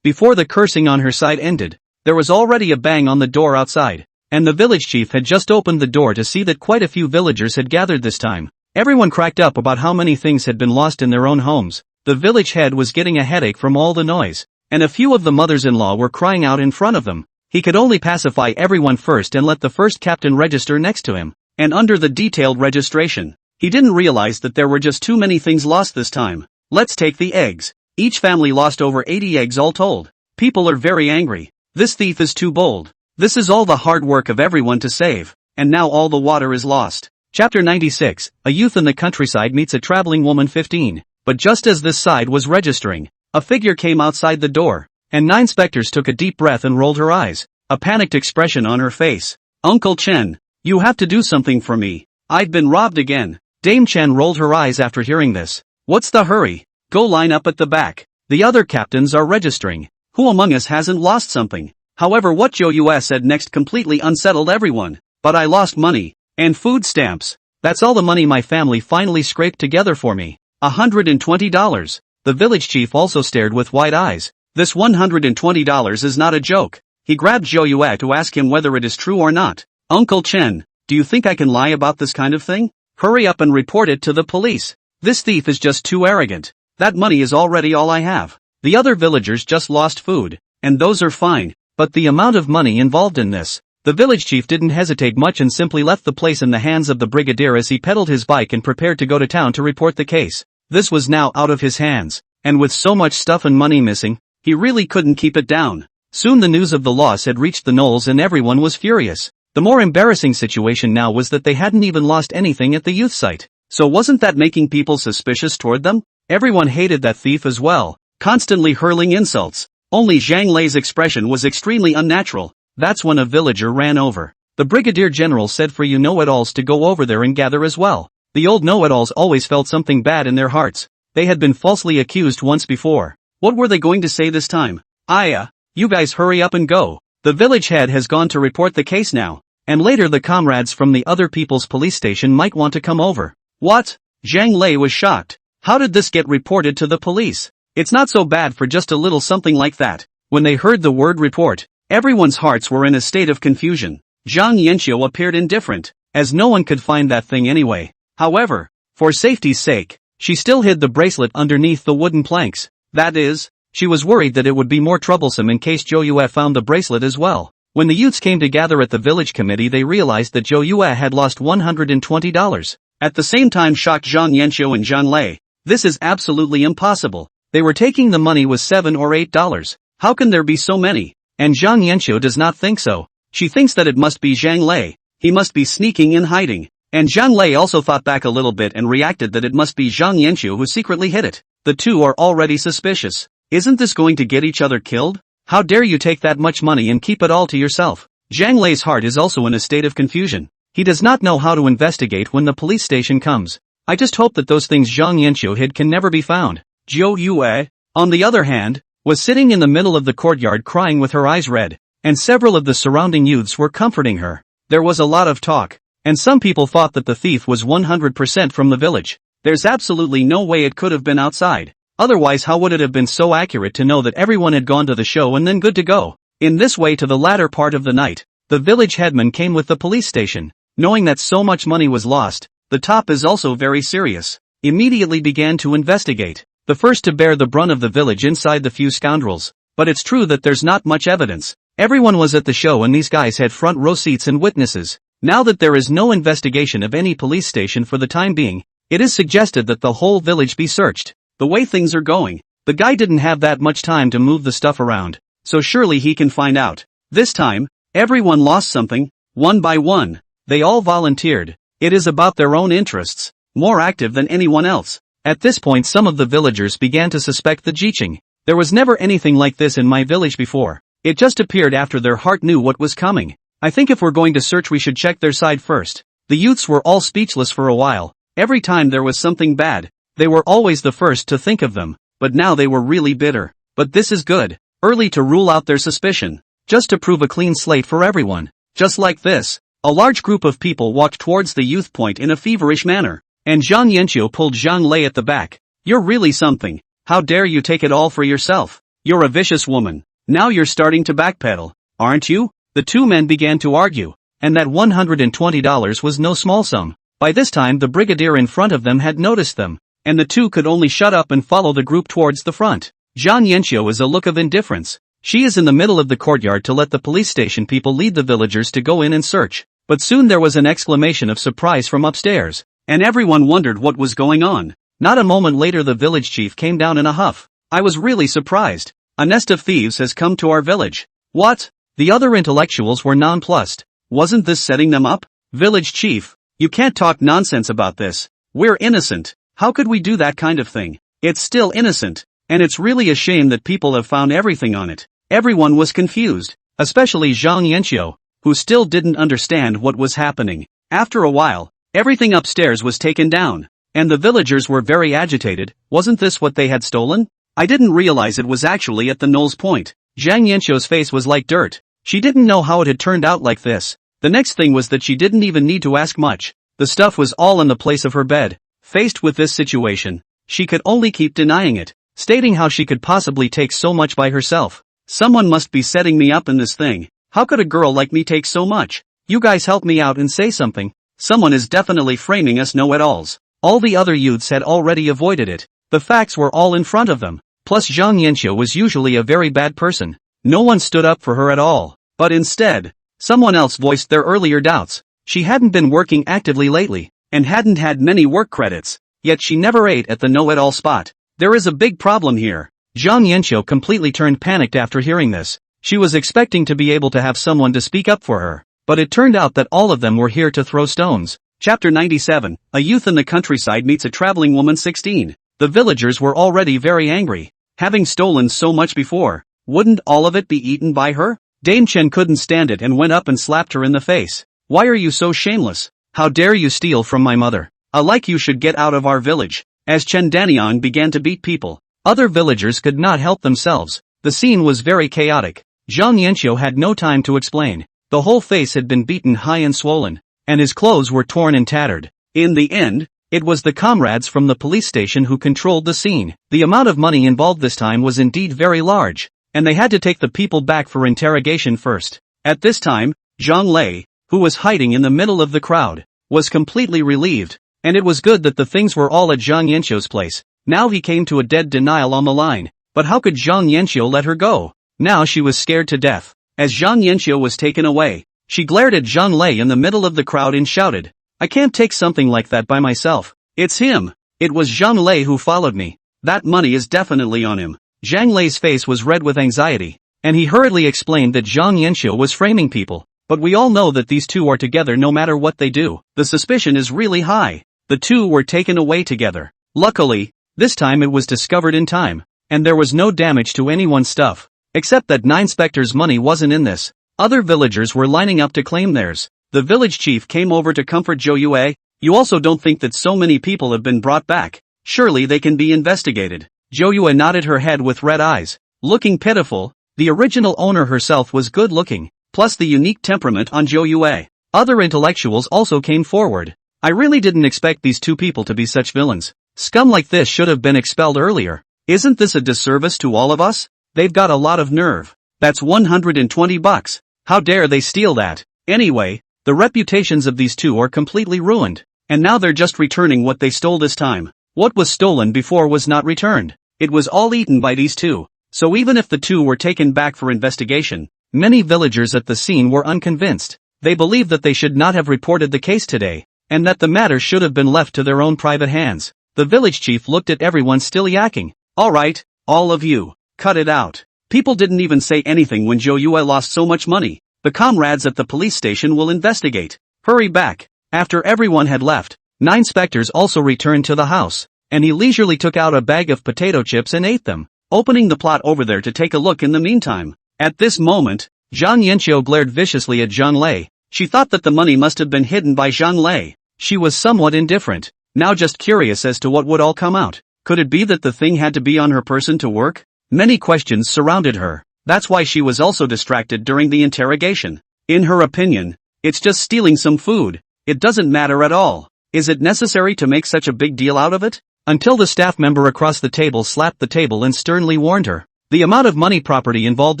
Before the cursing on her side ended, there was already a bang on the door outside. And the village chief had just opened the door to see that quite a few villagers had gathered this time. Everyone cracked up about how many things had been lost in their own homes. The village head was getting a headache from all the noise. And a few of the mothers-in-law were crying out in front of them. He could only pacify everyone first and let the first captain register next to him. And under the detailed registration, he didn't realize that there were just too many things lost this time. Let's take the eggs. Each family lost over 80 eggs all told. People are very angry. This thief is too bold. This is all the hard work of everyone to save. And now all the water is lost. Chapter 96, a youth in the countryside meets a traveling woman 15. But just as this side was registering, a figure came outside the door. And 9 specters took a deep breath and rolled her eyes. A panicked expression on her face. Uncle Chen, you have to do something for me. I've been robbed again. Dame Chen rolled her eyes after hearing this. What's the hurry? Go line up at the back. The other captains are registering. Who among us hasn't lost something? However, what Zhou Yue said next completely unsettled everyone. But I lost money. And food stamps. That's all the money my family finally scraped together for me. $120. The village chief also stared with wide eyes. This $120 is not a joke. He grabbed Zhou Yue to ask him whether it is true or not. Uncle Chen, do you think I can lie about this kind of thing? Hurry up and report it to the police. This thief is just too arrogant. That money is already all I have. The other villagers just lost food, and those are fine, but the amount of money involved in this. The village chief didn't hesitate much and simply left the place in the hands of the brigadier as he pedaled his bike and prepared to go to town to report the case. This was now out of his hands, and with so much stuff and money missing, he really couldn't keep it down. Soon the news of the loss had reached the knolls and everyone was furious. The more embarrassing situation now was that they hadn't even lost anything at the youth site. So wasn't that making people suspicious toward them? Everyone hated that thief as well, constantly hurling insults. Only Zhang Lei's expression was extremely unnatural. That's when a villager ran over. The brigadier general said for you know-it-alls to go over there and gather as well. The old know-it-alls always felt something bad in their hearts. They had been falsely accused once before. What were they going to say this time? You guys hurry up and go. The village head has gone to report the case now. And later the comrades from the other people's police station might want to come over. What? Zhang Lei was shocked. How did this get reported to the police? It's not so bad for just a little something like that. When they heard the word report, everyone's hearts were in a state of confusion. Zhang Yanxiu appeared indifferent, as no one could find that thing anyway. However, for safety's sake, she still hid the bracelet underneath the wooden planks. That is, she was worried that it would be more troublesome in case Zhou Yue found the bracelet as well. When the youths came to gather at the village committee, they realized that Zhou Yue had lost $120. At the same time, shocked Zhang Yanxiu and Zhang Lei. This is absolutely impossible. They were taking the money was $7 or $8. How can there be so many? And Zhang Yanxiu does not think so. She thinks that it must be Zhang Lei. He must be sneaking in hiding. And Zhang Lei also thought back a little bit and reacted that it must be Zhang Yanxiu who secretly hid it. The two are already suspicious. Isn't this going to get each other killed? How dare you take that much money and keep it all to yourself? Zhang Lei's heart is also in a state of confusion. He does not know how to investigate when the police station comes. I just hope that those things Zhang Yanxiu hid can never be found. Zhou Yue, on the other hand, was sitting in the middle of the courtyard crying with her eyes red, and several of the surrounding youths were comforting her. There was a lot of talk, and some people thought that the thief was 100% from the village. There's absolutely no way it could have been outside. Otherwise, how would it have been so accurate to know that everyone had gone to the show and then good to go? In this way, to the latter part of the night, the village headman came with the police station. Knowing that so much money was lost, the top is also very serious. Immediately began to investigate. The first to bear the brunt of the village inside the few scoundrels. But it's true that there's not much evidence. Everyone was at the show and these guys had front row seats and witnesses. Now that there is no investigation of any police station for the time being, it is suggested that the whole village be searched. The way things are going, the guy didn't have that much time to move the stuff around, so surely he can find out. This time, everyone lost something, one by one. They all volunteered. It is about their own interests, more active than anyone else. At this point some of the villagers began to suspect the Jiqing. There was never anything like this in my village before. It just appeared after their heart knew what was coming. I think if we're going to search we should check their side first. The youths were all speechless for a while. Every time there was something bad, they were always the first to think of them, but now they were really bitter. But this is good. Early to rule out their suspicion. Just to prove a clean slate for everyone. Just like this. A large group of people walked towards the youth point in a feverish manner. And Zhang Yanqiu pulled Zhang Lei at the back. You're really something. How dare you take it all for yourself? You're a vicious woman. Now you're starting to backpedal, aren't you? The two men began to argue. And that $120 was no small sum. By this time the brigadier in front of them had noticed them. And the two could only shut up and follow the group towards the front. Zhang Yanqiu is a look of indifference. She is in the middle of the courtyard to let the police station people lead the villagers to go in and search. But soon there was an exclamation of surprise from upstairs. And everyone wondered what was going on. Not a moment later the village chief came down in a huff. I was really surprised. A nest of thieves has come to our village. What? The other intellectuals were nonplussed. Wasn't this setting them up? Village chief, you can't talk nonsense about this. We're innocent. How could we do that kind of thing? It's still innocent. And it's really a shame that people have found everything on it. Everyone was confused, especially Zhang Yanqiu, who still didn't understand what was happening. After a while, everything upstairs was taken down, and the villagers were very agitated. Wasn't this what they had stolen? I didn't realize it was actually at the Knoll's point. Zhang Yanqiu's face was like dirt. She didn't know how it had turned out like this. The next thing was that she didn't even need to ask much. The stuff was all in the place of her bed. Faced with this situation, she could only keep denying it, stating how she could possibly take so much by herself. Someone must be setting me up in this thing. How could a girl like me take so much? You guys help me out and say something. Someone is definitely framing us know-it-alls. All the other youths had already avoided it. The facts were all in front of them. Plus Zhang Yanqiu was usually a very bad person. No one stood up for her at all. But instead, someone else voiced their earlier doubts. She hadn't been working actively lately, and hadn't had many work credits. Yet she never ate at the know-it-all spot. There is a big problem here. Zhang Yanqiu completely turned panicked after hearing this. She was expecting to be able to have someone to speak up for her. But it turned out that all of them were here to throw stones. Chapter 97, A youth in the countryside meets a traveling woman 16. The villagers were already very angry. Having stolen so much before, wouldn't all of it be eaten by her? Dame Chen couldn't stand it and went up and slapped her in the face. Why are you so shameless? How dare you steal from my mother? Like you should get out of our village. As Chen Daniang began to beat people, other villagers could not help themselves. The scene was very chaotic. Zhang Yanqiu had no time to explain. The whole face had been beaten high and swollen, and his clothes were torn and tattered. In the end, it was the comrades from the police station who controlled the scene. The amount of money involved this time was indeed very large, and they had to take the people back for interrogation first. At this time, Zhang Lei, who was hiding in the middle of the crowd, was completely relieved, and it was good that the things were all at Zhang Yanqiu's place. Now he came to a dead denial on the line. But how could Zhang Yanqiu let her go? Now she was scared to death. As Zhang Yanqiu was taken away, she glared at Zhang Lei in the middle of the crowd and shouted, I can't take something like that by myself. It's him. It was Zhang Lei who followed me. That money is definitely on him. Zhang Lei's face was red with anxiety, and he hurriedly explained that Zhang Yanqiu was framing people. But we all know that these two are together no matter what they do. The suspicion is really high. The two were taken away together. Luckily, this time it was discovered in time, and there was no damage to anyone's stuff. Except that Nine Spectre's money wasn't in this. Other villagers were lining up to claim theirs. The village chief came over to comfort Zhou Yue. You also don't think that so many people have been brought back. Surely they can be investigated. Zhou Yue nodded her head with red eyes. Looking pitiful, the original owner herself was good looking, plus the unique temperament on Zhou Yue. Other intellectuals also came forward. I really didn't expect these two people to be such villains. Scum like this should have been expelled earlier. Isn't this a disservice to all of us? They've got a lot of nerve. That's $120. How dare they steal that? Anyway, the reputations of these two are completely ruined. And now they're just returning what they stole this time. What was stolen before was not returned. It was all eaten by these two. So even if the two were taken back for investigation, many villagers at the scene were unconvinced. They believed that they should not have reported the case today, and that the matter should have been left to their own private hands. The village chief looked at everyone still yakking. Alright, all of you, cut it out. People didn't even say anything when Zhou Yue lost so much money. The comrades at the police station will investigate. Hurry back. After everyone had left, Nine Spectres also returned to the house, and he leisurely took out a bag of potato chips and ate them. opening the plot over there to take a look in the meantime. At this moment, Zhang Yanqiu glared viciously at Zhang Lei. She thought that the money must have been hidden by Zhang Lei. She was somewhat indifferent, now just curious as to what would all come out. Could it be that the thing had to be on her person to work? Many questions surrounded her. That's why she was also distracted during the interrogation. In her opinion, it's just stealing some food. It doesn't matter at all. Is it necessary to make such a big deal out of it? Until the staff member across the table slapped the table and sternly warned her. The amount of money property involved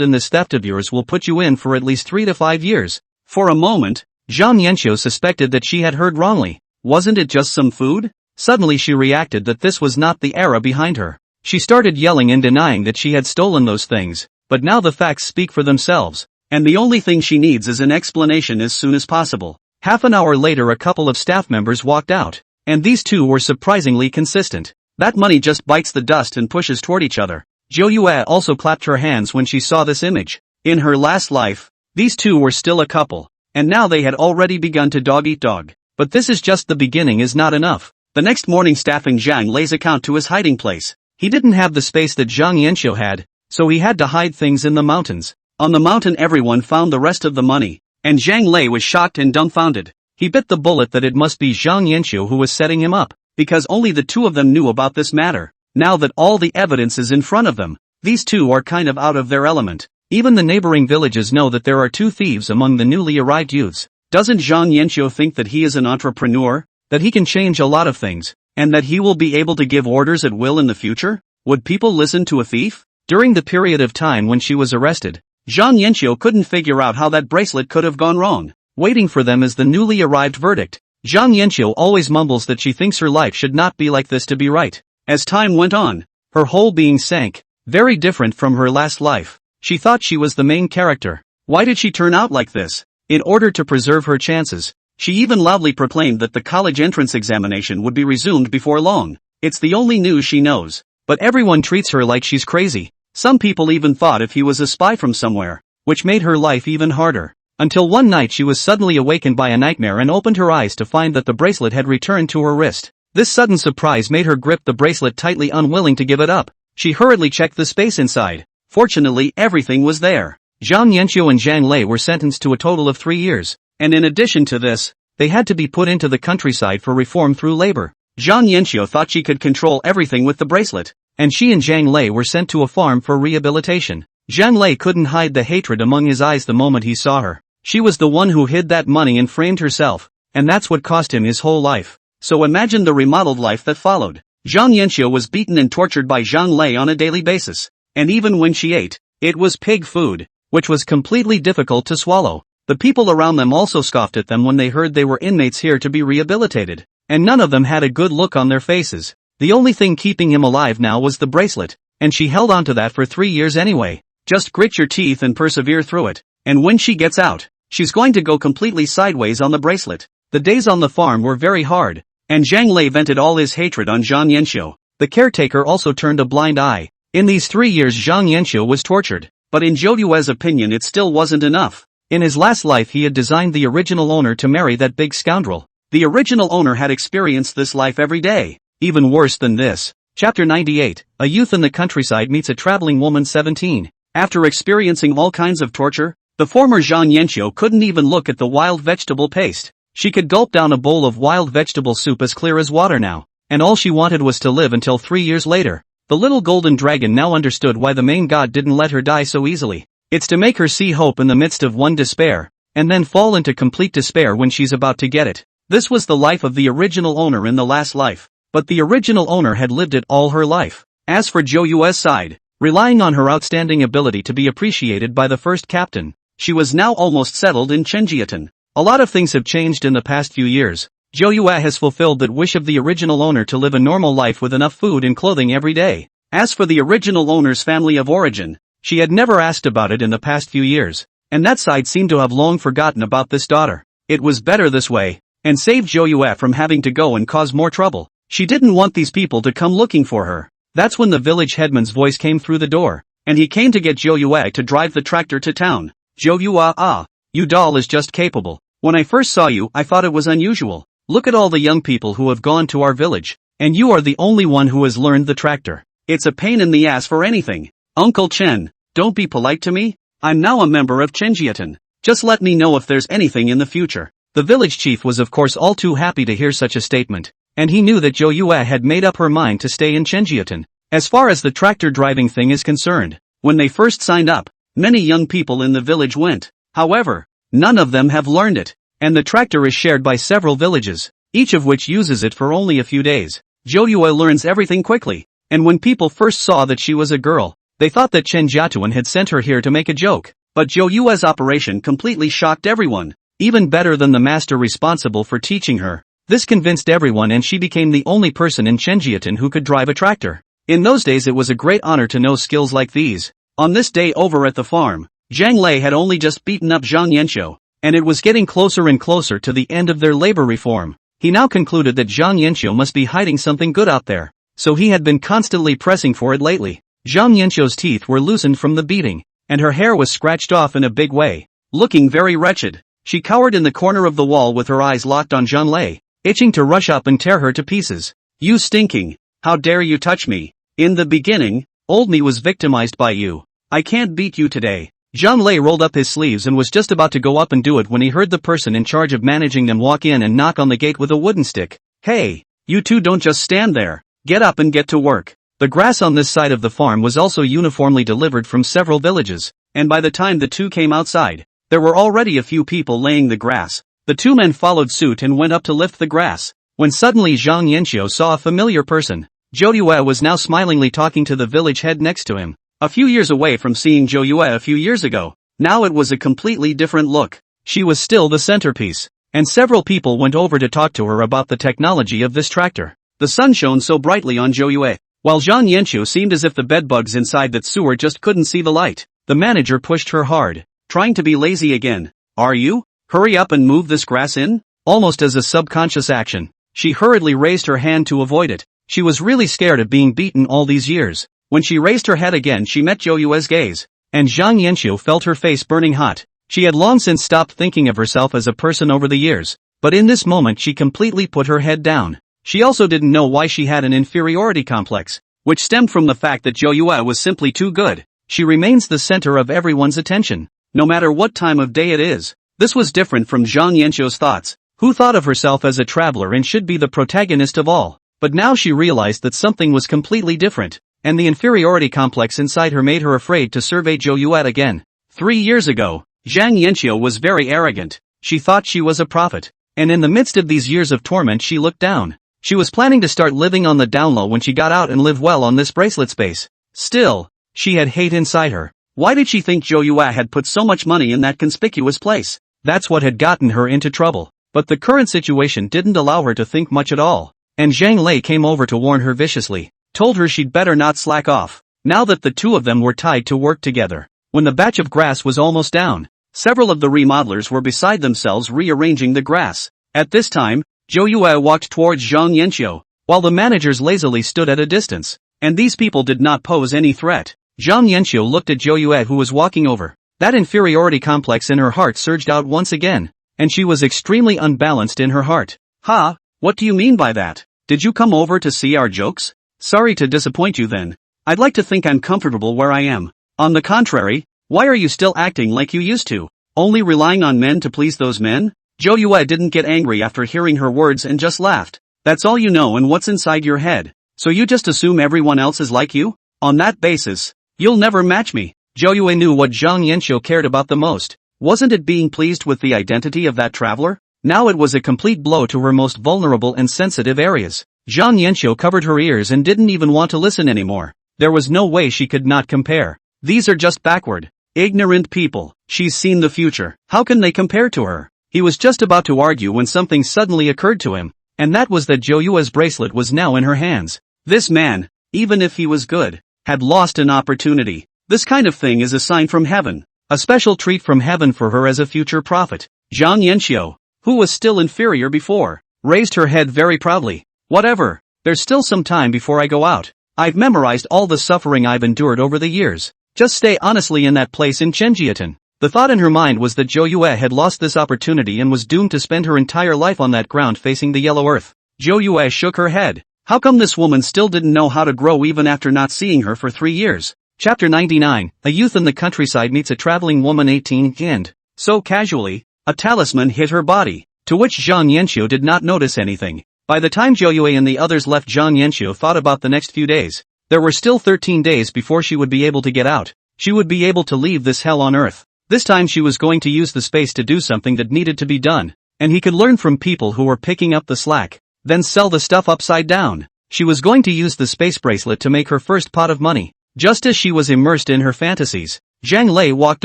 in this theft of yours will put you in for at least 3 to 5 years. For a moment, Zhang Yanqiu suspected that she had heard wrongly. Wasn't it just some food? Suddenly she reacted that this was not the era behind her. She started yelling and denying that she had stolen those things, but now the facts speak for themselves, and the only thing she needs is an explanation as soon as possible. Half an hour later a couple of staff members walked out, and these two were surprisingly consistent. That money just bites the dust and pushes toward each other. Zhou Yue also clapped her hands when she saw this image. In her last life, these two were still a couple, and now they had already begun to dog-eat-dog. But this is just the beginning is not enough. The next morning staffing Zhang Lei's account to his hiding place. He didn't have the space that Zhang Yanqiu had, so he had to hide things in the mountains. On the mountain everyone found the rest of the money, and Zhang Lei was shocked and dumbfounded. He bit the bullet that it must be Zhang Yanqiu who was setting him up, because only the two of them knew about this matter. Now that all the evidence is in front of them, these two are kind of out of their element. Even the neighboring villages know that there are 2 thieves among the newly arrived youths. Doesn't Zhang Yanqiu think that he is an entrepreneur, that he can change a lot of things, and that he will be able to give orders at will in the future? Would people listen to a thief? During the period of time when she was arrested, Zhang Yanqiu couldn't figure out how that bracelet could have gone wrong. Waiting for them is the newly arrived verdict. Zhang Yanqiu always mumbles that she thinks her life should not be like this to be right. As time went on, her whole being sank, very different from her last life. She thought she was the main character. Why did she turn out like this? In order to preserve her chances, she even loudly proclaimed that the college entrance examination would be resumed before long. It's the only news she knows. But everyone treats her like she's crazy. Some people even thought if he was a spy from somewhere, which made her life even harder. Until one night she was suddenly awakened by a nightmare and opened her eyes to find that the bracelet had returned to her wrist. This sudden surprise made her grip the bracelet tightly, unwilling to give it up. She hurriedly checked the space inside. Fortunately, everything was there. Zhang Yanqiu and Zhang Lei were sentenced to a total of 3 years, and in addition to this, they had to be put into the countryside for reform through labor. Zhang Yanqiu thought she could control everything with the bracelet, and she and Zhang Lei were sent to a farm for rehabilitation. Zhang Lei couldn't hide the hatred among his eyes the moment he saw her. She was the one who hid that money and framed herself, and that's what cost him his whole life. So imagine the remodeled life that followed. Zhang Yanqiu was beaten and tortured by Zhang Lei on a daily basis, and even when she ate, it was pig food, which was completely difficult to swallow. The people around them also scoffed at them when they heard they were inmates here to be rehabilitated, and none of them had a good look on their faces. The only thing keeping him alive now was the bracelet, and she held on to that for 3 years anyway. Just grit your teeth and persevere through it, and when she gets out, she's going to go completely sideways on the bracelet. The days on the farm were very hard, and Zhang Lei vented all his hatred on Zhang Yanqiu. The caretaker also turned a blind eye. In these 3 years Zhang Yanqiu was tortured, but in Zhou Yue's opinion it still wasn't enough. In his last life he had designed the original owner to marry that big scoundrel. The original owner had experienced this life every day. Even worse than this. Chapter 98, a youth in the countryside meets a traveling woman 17. After experiencing all kinds of torture, the former Zhang Yanqiu couldn't even look at the wild vegetable paste. She could gulp down a bowl of wild vegetable soup as clear as water now, and all she wanted was to live until 3 years later. The little golden dragon now understood why the main god didn't let her die so easily. It's to make her see hope in the midst of one despair, and then fall into complete despair when she's about to get it. This was the life of the original owner in the last life. But the original owner had lived it all her life. As for Zhou Yue's side, relying on her outstanding ability to be appreciated by the first captain, she was now almost settled in Chenjiatan. A lot of things have changed in the past few years. Zhou Yue has fulfilled that wish of the original owner to live a normal life with enough food and clothing every day. As for the original owner's family of origin, she had never asked about it in the past few years, and that side seemed to have long forgotten about this daughter. It was better this way, and saved Zhou Yue from having to go and cause more trouble. She didn't want these people to come looking for her. That's when the village headman's voice came through the door, and he came to get Zhou Yue to drive the tractor to town. Zhou Yue, you doll is just capable. When I first saw you I thought it was unusual. Look at all the young people who have gone to our village, and you are the only one who has learned the tractor. It's a pain in the ass for anything. Uncle Chen, don't be polite to me. I'm now a member of Chenjiatan. Just let me know if there's anything in the future. The village chief was of course all too happy to hear such a statement, and he knew that Zhou Yue had made up her mind to stay in Chenjiatan. As far as the tractor driving thing is concerned, when they first signed up, many young people in the village went. However, none of them have learned it, and the tractor is shared by several villages, each of which uses it for only a few days. Zhou Yue learns everything quickly, and when people first saw that she was a girl, they thought that Chen Jiatuan had sent her here to make a joke. But Zhou Yue's operation completely shocked everyone, even better than the master responsible for teaching her. This convinced everyone and she became the only person in Chenjiatan who could drive a tractor. In those days it was a great honor to know skills like these. On this day over at the farm, Zhang Lei had only just beaten up Zhang Yanqiu, and it was getting closer and closer to the end of their labor reform. He now concluded that Zhang Yanqiu must be hiding something good out there, so he had been constantly pressing for it lately. Zhang Yanqiu's teeth were loosened from the beating, and her hair was scratched off in a big way. Looking very wretched, she cowered in the corner of the wall with her eyes locked on Zhang Lei, itching to rush up and tear her to pieces. You stinking! How dare you touch me! In the beginning, old me was victimized by you. I can't beat you today. Zhang Lei rolled up his sleeves and was just about to go up and do it when he heard the person in charge of managing them walk in and knock on the gate with a wooden stick. Hey, you two don't just stand there. Get up and get to work. The grass on this side of the farm was also uniformly delivered from several villages, and by the time the two came outside, there were already a few people laying the grass. The two men followed suit and went up to lift the grass, when suddenly Zhang Yanqiu saw a familiar person. Zhou Yue was now smilingly talking to the village head next to him. A few years away from seeing Zhou Yue a few years ago, now it was a completely different look. She was still the centerpiece, and several people went over to talk to her about the technology of this tractor. The sun shone so brightly on Zhou Yue, while Zhang Yanqiu seemed as if the bedbugs inside that sewer just couldn't see the light. The manager pushed her hard, trying to be lazy again. Are you? Hurry up and move this grass in? Almost as a subconscious action, she hurriedly raised her hand to avoid it. She was really scared of being beaten all these years. When she raised her head again she met Zhou Yue's gaze, and Zhang Yanqiu felt her face burning hot. She had long since stopped thinking of herself as a person over the years, but in this moment she completely put her head down. She also didn't know why she had an inferiority complex, which stemmed from the fact that Zhou Yue was simply too good. She remains the center of everyone's attention, no matter what time of day it is. This was different from Zhang Yanqiu's thoughts, who thought of herself as a traveler and should be the protagonist of all. But now she realized that something was completely different, and the inferiority complex inside her made her afraid to survey Zhou Yue again. 3 years ago, Zhang Yanqiu was very arrogant. She thought she was a prophet, and in the midst of these years of torment she looked down. She was planning to start living on the down low when she got out and live well on this bracelet space. Still, she had hate inside her. Why did she think Zhou Yue had put so much money in that conspicuous place? That's what had gotten her into trouble. But the current situation didn't allow her to think much at all, and Zhang Lei came over to warn her viciously, told her she'd better not slack off, now that the two of them were tied to work together. When the batch of grass was almost down, several of the remodelers were beside themselves rearranging the grass. At this time, Zhou Yue walked towards Zhang Yanqiu, while the managers lazily stood at a distance, and these people did not pose any threat. Zhang Yanqiu looked at Zhou Yue who was walking over. That inferiority complex in her heart surged out once again, and she was extremely unbalanced in her heart. Ha, what do you mean by that? Did you come over to see our jokes? Sorry to disappoint you then. I'd like to think I'm comfortable where I am. On the contrary, why are you still acting like you used to? Only relying on men to please those men? Zhou Yue didn't get angry after hearing her words and just laughed. That's all you know and what's inside your head. So you just assume everyone else is like you? On that basis, you'll never match me. Zhou Yue knew what Zhang Yanqiu cared about the most. Wasn't it being pleased with the identity of that traveler? Now it was a complete blow to her most vulnerable and sensitive areas. Zhang Yanqiu covered her ears and didn't even want to listen anymore. There was no way she could not compare. These are just backward, ignorant people. She's seen the future. How can they compare to her? He was just about to argue when something suddenly occurred to him, and that was that Zhou Yue's bracelet was now in her hands. This man, even if he was good, had lost an opportunity. This kind of thing is a sign from heaven, a special treat from heaven for her as a future prophet. Zhang Yanqiu, who was still inferior before, raised her head very proudly. Whatever, there's still some time before I go out. I've memorized all the suffering I've endured over the years. Just stay honestly in that place in Chenjiatan. The thought in her mind was that Zhou Yue had lost this opportunity and was doomed to spend her entire life on that ground facing the yellow earth. Zhou Yue shook her head. How come this woman still didn't know how to grow even after not seeing her for 3 years? Chapter 99, a youth in the countryside meets a traveling woman 18 and, so casually, a talisman hit her body, to which Zhang Yanxiu did not notice anything. By the time Zhou Yue and the others left, Zhang Yanxiu thought about the next few days. There were still 13 days before she would be able to get out. She would be able to leave this hell on earth. This time she was going to use the space to do something that needed to be done, and he could learn from people who were picking up the slack, then sell the stuff upside down. She was going to use the space bracelet to make her first pot of money. Just as she was immersed in her fantasies, Zhang Lei walked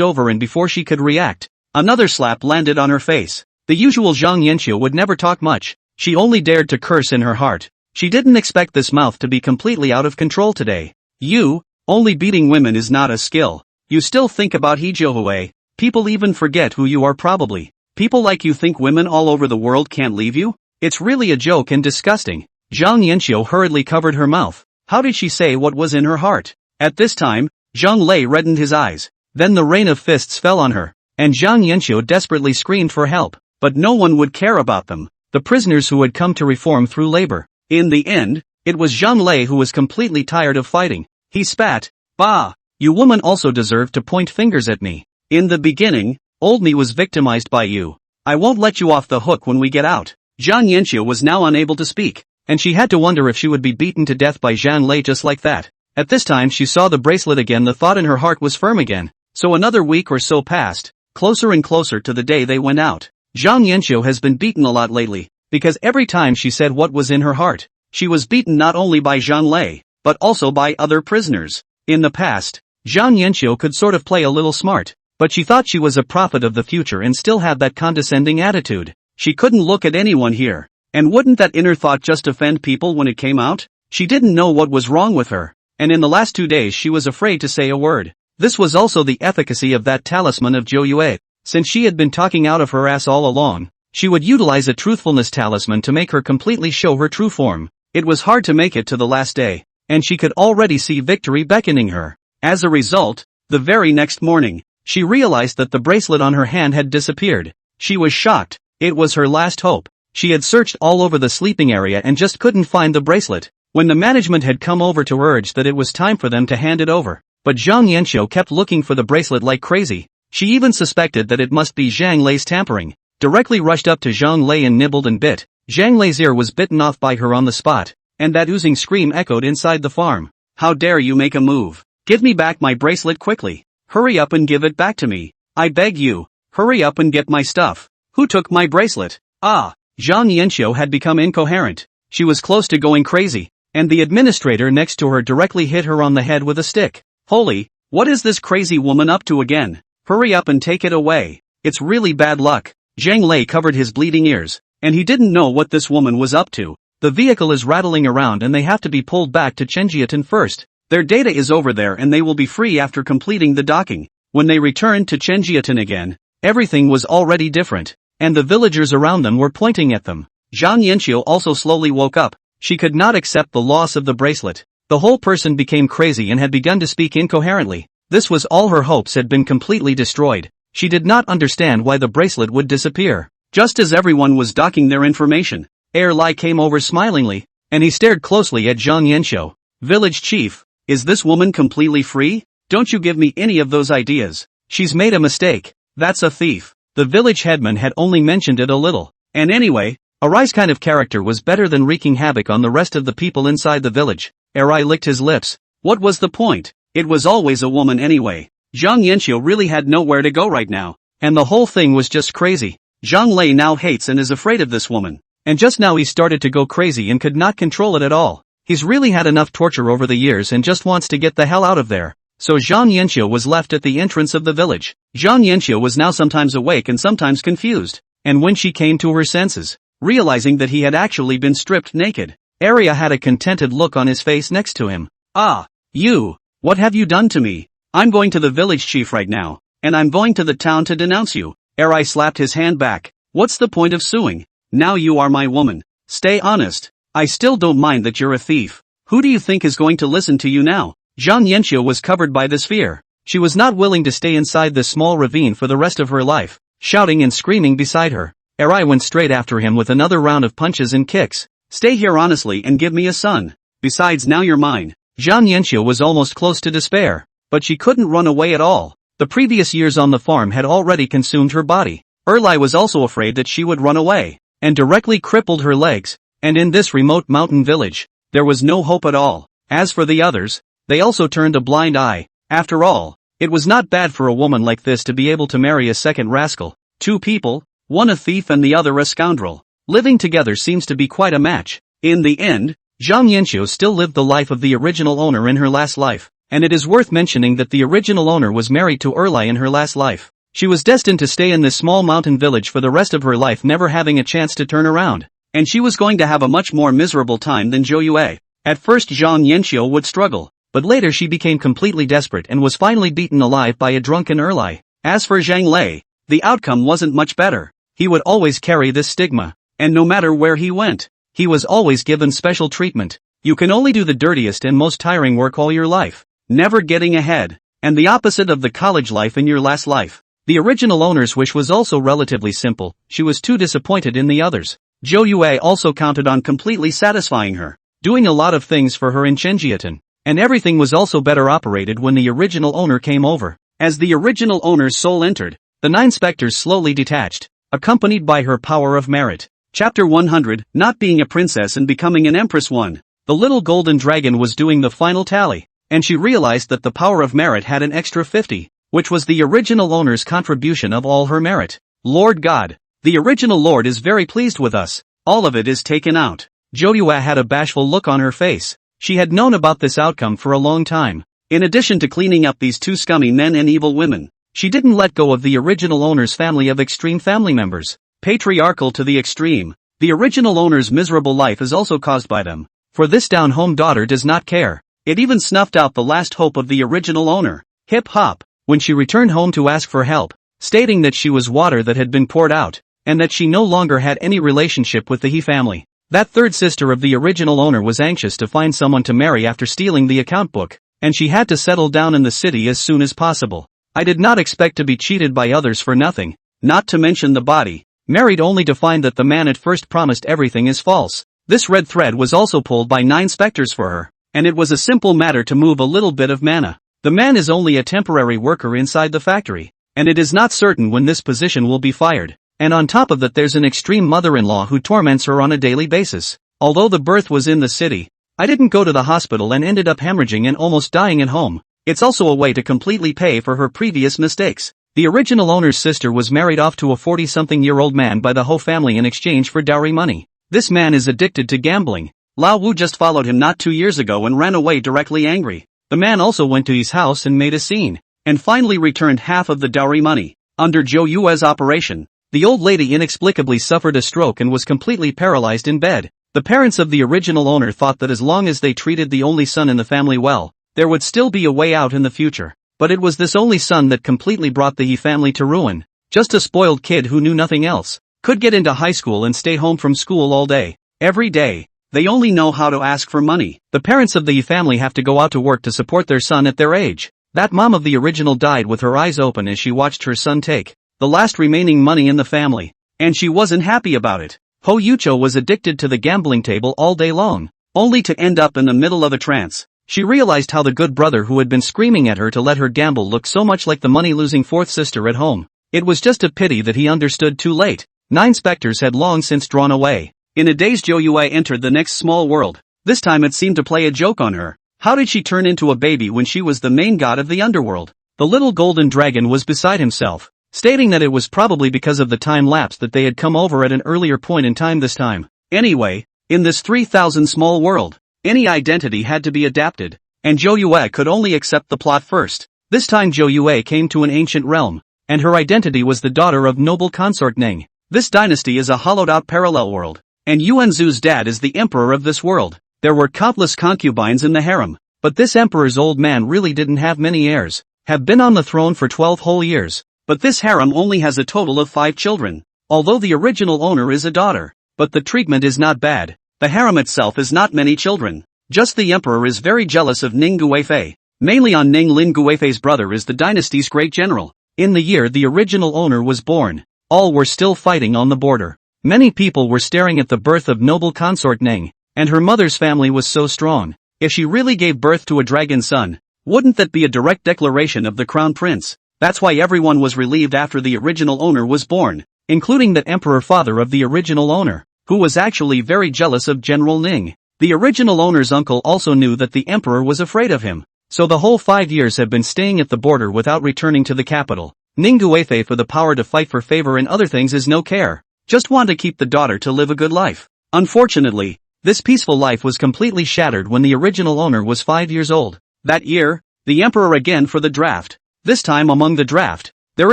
over, and before she could react, another slap landed on her face. The usual Zhang Yanxiu would never talk much. She only dared to curse in her heart. She didn't expect this mouth to be completely out of control today. You, only beating women is not a skill. You still think about Hijouhui. People even forget who you are probably. People like you think women all over the world can't leave you? It's really a joke and disgusting. Zhang Yanxiu hurriedly covered her mouth. How did she say what was in her heart? At this time, Zhang Lei reddened his eyes. Then the rain of fists fell on her, and Zhang Yanxiu desperately screamed for help, but no one would care about them. The prisoners who had come to reform through labor. In the end, it was Zhang Lei who was completely tired of fighting. He spat. Bah! You woman also deserved to point fingers at me. In the beginning, old me was victimized by you. I won't let you off the hook when we get out. Zhang Yanxiu was now unable to speak, and she had to wonder if she would be beaten to death by Zhang Lei just like that. At this time she saw the bracelet again. The thought in her heart was firm again. So another week or so passed, closer and closer to the day they went out. Zhang Yanxiu has been beaten a lot lately, because every time she said what was in her heart, she was beaten not only by Zhang Lei, but also by other prisoners. In the past, Zhang Yanxiu could sort of play a little smart, but she thought she was a prophet of the future and still had that condescending attitude. She couldn't look at anyone here. And wouldn't that inner thought just offend people when it came out? She didn't know what was wrong with her, and in the last 2 days she was afraid to say a word. This was also the efficacy of that talisman of Zhou Yue. Since she had been talking out of her ass all along, she would utilize a truthfulness talisman to make her completely show her true form. It was hard to make it to the last day, and she could already see victory beckoning her. As a result, the very next morning, she realized that the bracelet on her hand had disappeared. She was shocked. It was her last hope. She had searched all over the sleeping area and just couldn't find the bracelet. When the management had come over to urge that it was time for them to hand it over, but Zhang Yanxiu kept looking for the bracelet like crazy. She even suspected that it must be Zhang Lei's tampering. Directly rushed up to Zhang Lei and nibbled and bit. Zhang Lei's ear was bitten off by her on the spot, and that oozing scream echoed inside the farm. How dare you make a move? Give me back my bracelet quickly. Hurry up and give it back to me. I beg you. Hurry up and get my stuff. Who took my bracelet? Ah! Zhang Yanxiu had become incoherent. She was close to going crazy, and the administrator next to her directly hit her on the head with a stick. Holy, what is this crazy woman up to again? Hurry up and take it away. It's really bad luck. Zhang Lei covered his bleeding ears, and he didn't know what this woman was up to. The vehicle is rattling around and they have to be pulled back to Chenjiaton first. Their data is over there and they will be free after completing the docking. When they returned to Chenjiaton again, everything was already different, and the villagers around them were pointing at them. Zhang Yanxiu also slowly woke up. She could not accept the loss of the bracelet. The whole person became crazy and had begun to speak incoherently. This was all her hopes had been completely destroyed. She did not understand why the bracelet would disappear. Just as everyone was docking their information, Air Lai came over smilingly, and he stared closely at Zhang Yanxiu. Village chief, is this woman completely free? Don't you give me any of those ideas. She's made a mistake. That's a thief. The village headman had only mentioned it a little. And anyway, Arai's kind of character was better than wreaking havoc on the rest of the people inside the village. Arai licked his lips. What was the point? It was always a woman anyway. Zhang Yanxiu really had nowhere to go right now, and the whole thing was just crazy. Zhang Lei now hates and is afraid of this woman, and just now he started to go crazy and could not control it at all. He's really had enough torture over the years and just wants to get the hell out of there. So Zhang Yanxiu was left at the entrance of the village. Zhang Yanxiu was now sometimes awake and sometimes confused, and when she came to her senses, realizing that he had actually been stripped naked, Arya had a contented look on his face next to him. Ah, you, what have you done to me? I'm going to the village chief right now, and I'm going to the town to denounce you. Arai slapped his hand back. What's the point of suing? Now you are my woman. Stay honest. I still don't mind that you're a thief. Who do you think is going to listen to you now? Zhang Yanxiu was covered by this fear. She was not willing to stay inside this small ravine for the rest of her life. Shouting and screaming beside her, Arai went straight after him with another round of punches and kicks. Stay here honestly and give me a son. Besides, now you're mine. Zhang Yanxiu was almost close to despair, but she couldn't run away at all. The previous years on the farm had already consumed her body. Erlai was also afraid that she would run away, and directly crippled her legs, and in this remote mountain village, there was no hope at all. As for the others, they also turned a blind eye. After all, it was not bad for a woman like this to be able to marry a second rascal. Two people, one a thief and the other a scoundrel, living together seems to be quite a match. In the end, Zhang Yanxiu still lived the life of the original owner in her last life, and it is worth mentioning that the original owner was married to Erlai in her last life. She was destined to stay in this small mountain village for the rest of her life, never having a chance to turn around, and she was going to have a much more miserable time than Zhou Yue. At first Zhang Yanxiu would struggle, but later she became completely desperate and was finally beaten alive by a drunken Erlai. As for Zhang Lei, the outcome wasn't much better. He would always carry this stigma, and no matter where he went, he was always given special treatment. You can only do the dirtiest and most tiring work all your life, never getting ahead, and the opposite of the college life in your last life. The original owner's wish was also relatively simple. She was too disappointed in the others. Zhou Yue also counted on completely satisfying her, doing a lot of things for her in Chenjiatan, and everything was also better operated when the original owner came over. As the original owner's soul entered, the 9 specters slowly detached, accompanied by her power of merit. Chapter 100, Not Being a Princess and Becoming an Empress 1. The little golden dragon was doing the final tally, and she realized that the power of merit had an extra 50, which was the original owner's contribution of all her merit. Lord God, the original lord is very pleased with us. All of it is taken out. Zhou Yue had a bashful look on her face. She had known about this outcome for a long time. In addition to cleaning up these 2 scummy men and evil women, she didn't let go of the original owner's family of extreme family members. Patriarchal to the extreme. The original owner's miserable life is also caused by them. For this down-home daughter does not care. It even snuffed out the last hope of the original owner. Hip hop. When she returned home to ask for help, stating that she was water that had been poured out, and that she no longer had any relationship with the He family. That third sister of the original owner was anxious to find someone to marry after stealing the account book, and she had to settle down in the city as soon as possible. I did not expect to be cheated by others for nothing, not to mention the body, married only to find that the man at first promised everything is false. This red thread was also pulled by 9 specters for her, and it was a simple matter to move a little bit of mana. The man is only a temporary worker inside the factory, and it is not certain when this position will be fired. And on top of that there's an extreme mother-in-law who torments her on a daily basis. Although the birth was in the city, I didn't go to the hospital and ended up hemorrhaging and almost dying at home. It's also a way to completely pay for her previous mistakes. The original owner's sister was married off to a 40-something-year-old man by the Ho family in exchange for dowry money. This man is addicted to gambling. Lao Wu just followed him not 2 years ago and ran away directly angry. The man also went to his house and made a scene, and finally returned half of the dowry money. Under Zhou Yue's operation, the old lady inexplicably suffered a stroke and was completely paralyzed in bed. The parents of the original owner thought that as long as they treated the only son in the family well, there would still be a way out in the future. But it was this only son that completely brought the He family to ruin. Just a spoiled kid who knew nothing else. Could get into high school and stay home from school all day, every day. They only know how to ask for money. The parents of the He family have to go out to work to support their son at their age. That mom of the original died with her eyes open as she watched her son take the last remaining money in the family, and she wasn't happy about it. Ho Yucho was addicted to the gambling table all day long, only to end up in the middle of a trance. She realized how the good brother who had been screaming at her to let her gamble looked so much like the money-losing fourth sister at home. It was just a pity that he understood too late. 9 specters had long since drawn away. In a daze Zhou Yue entered the next small world. This time it seemed to play a joke on her. How did she turn into a baby when she was the main god of the underworld? The little golden dragon was beside himself, stating that it was probably because of the time lapse that they had come over at an earlier point in time this time. Anyway, in this 3000 small world, any identity had to be adapted, and Zhou Yue could only accept the plot first. This time Zhou Yue came to an ancient realm, and her identity was the daughter of noble consort Ning. This dynasty is a hollowed-out parallel world, and Yuanzu's dad is the emperor of this world. There were countless concubines in the harem, but this emperor's old man really didn't have many heirs, have been on the throne for 12 whole years. But this harem only has a total of 5 children, although the original owner is a daughter. But the treatment is not bad. The harem itself is not many children. Just the emperor is very jealous of Ning Guifei. Mainly on Ning Lin Guifei's brother is the dynasty's great general. In the year the original owner was born, all were still fighting on the border. Many people were staring at the birth of noble consort Ning, and her mother's family was so strong. If she really gave birth to a dragon son, wouldn't that be a direct declaration of the crown prince? That's why everyone was relieved after the original owner was born, including the emperor father of the original owner, who was actually very jealous of General Ning. The original owner's uncle also knew that the emperor was afraid of him, so the whole 5 years have been staying at the border without returning to the capital. Ning Guifei for the power to fight for favor and other things is no care, just want to keep the daughter to live a good life. Unfortunately, this peaceful life was completely shattered when the original owner was 5 years old. That year, the emperor again for the draft. This time among the draft, there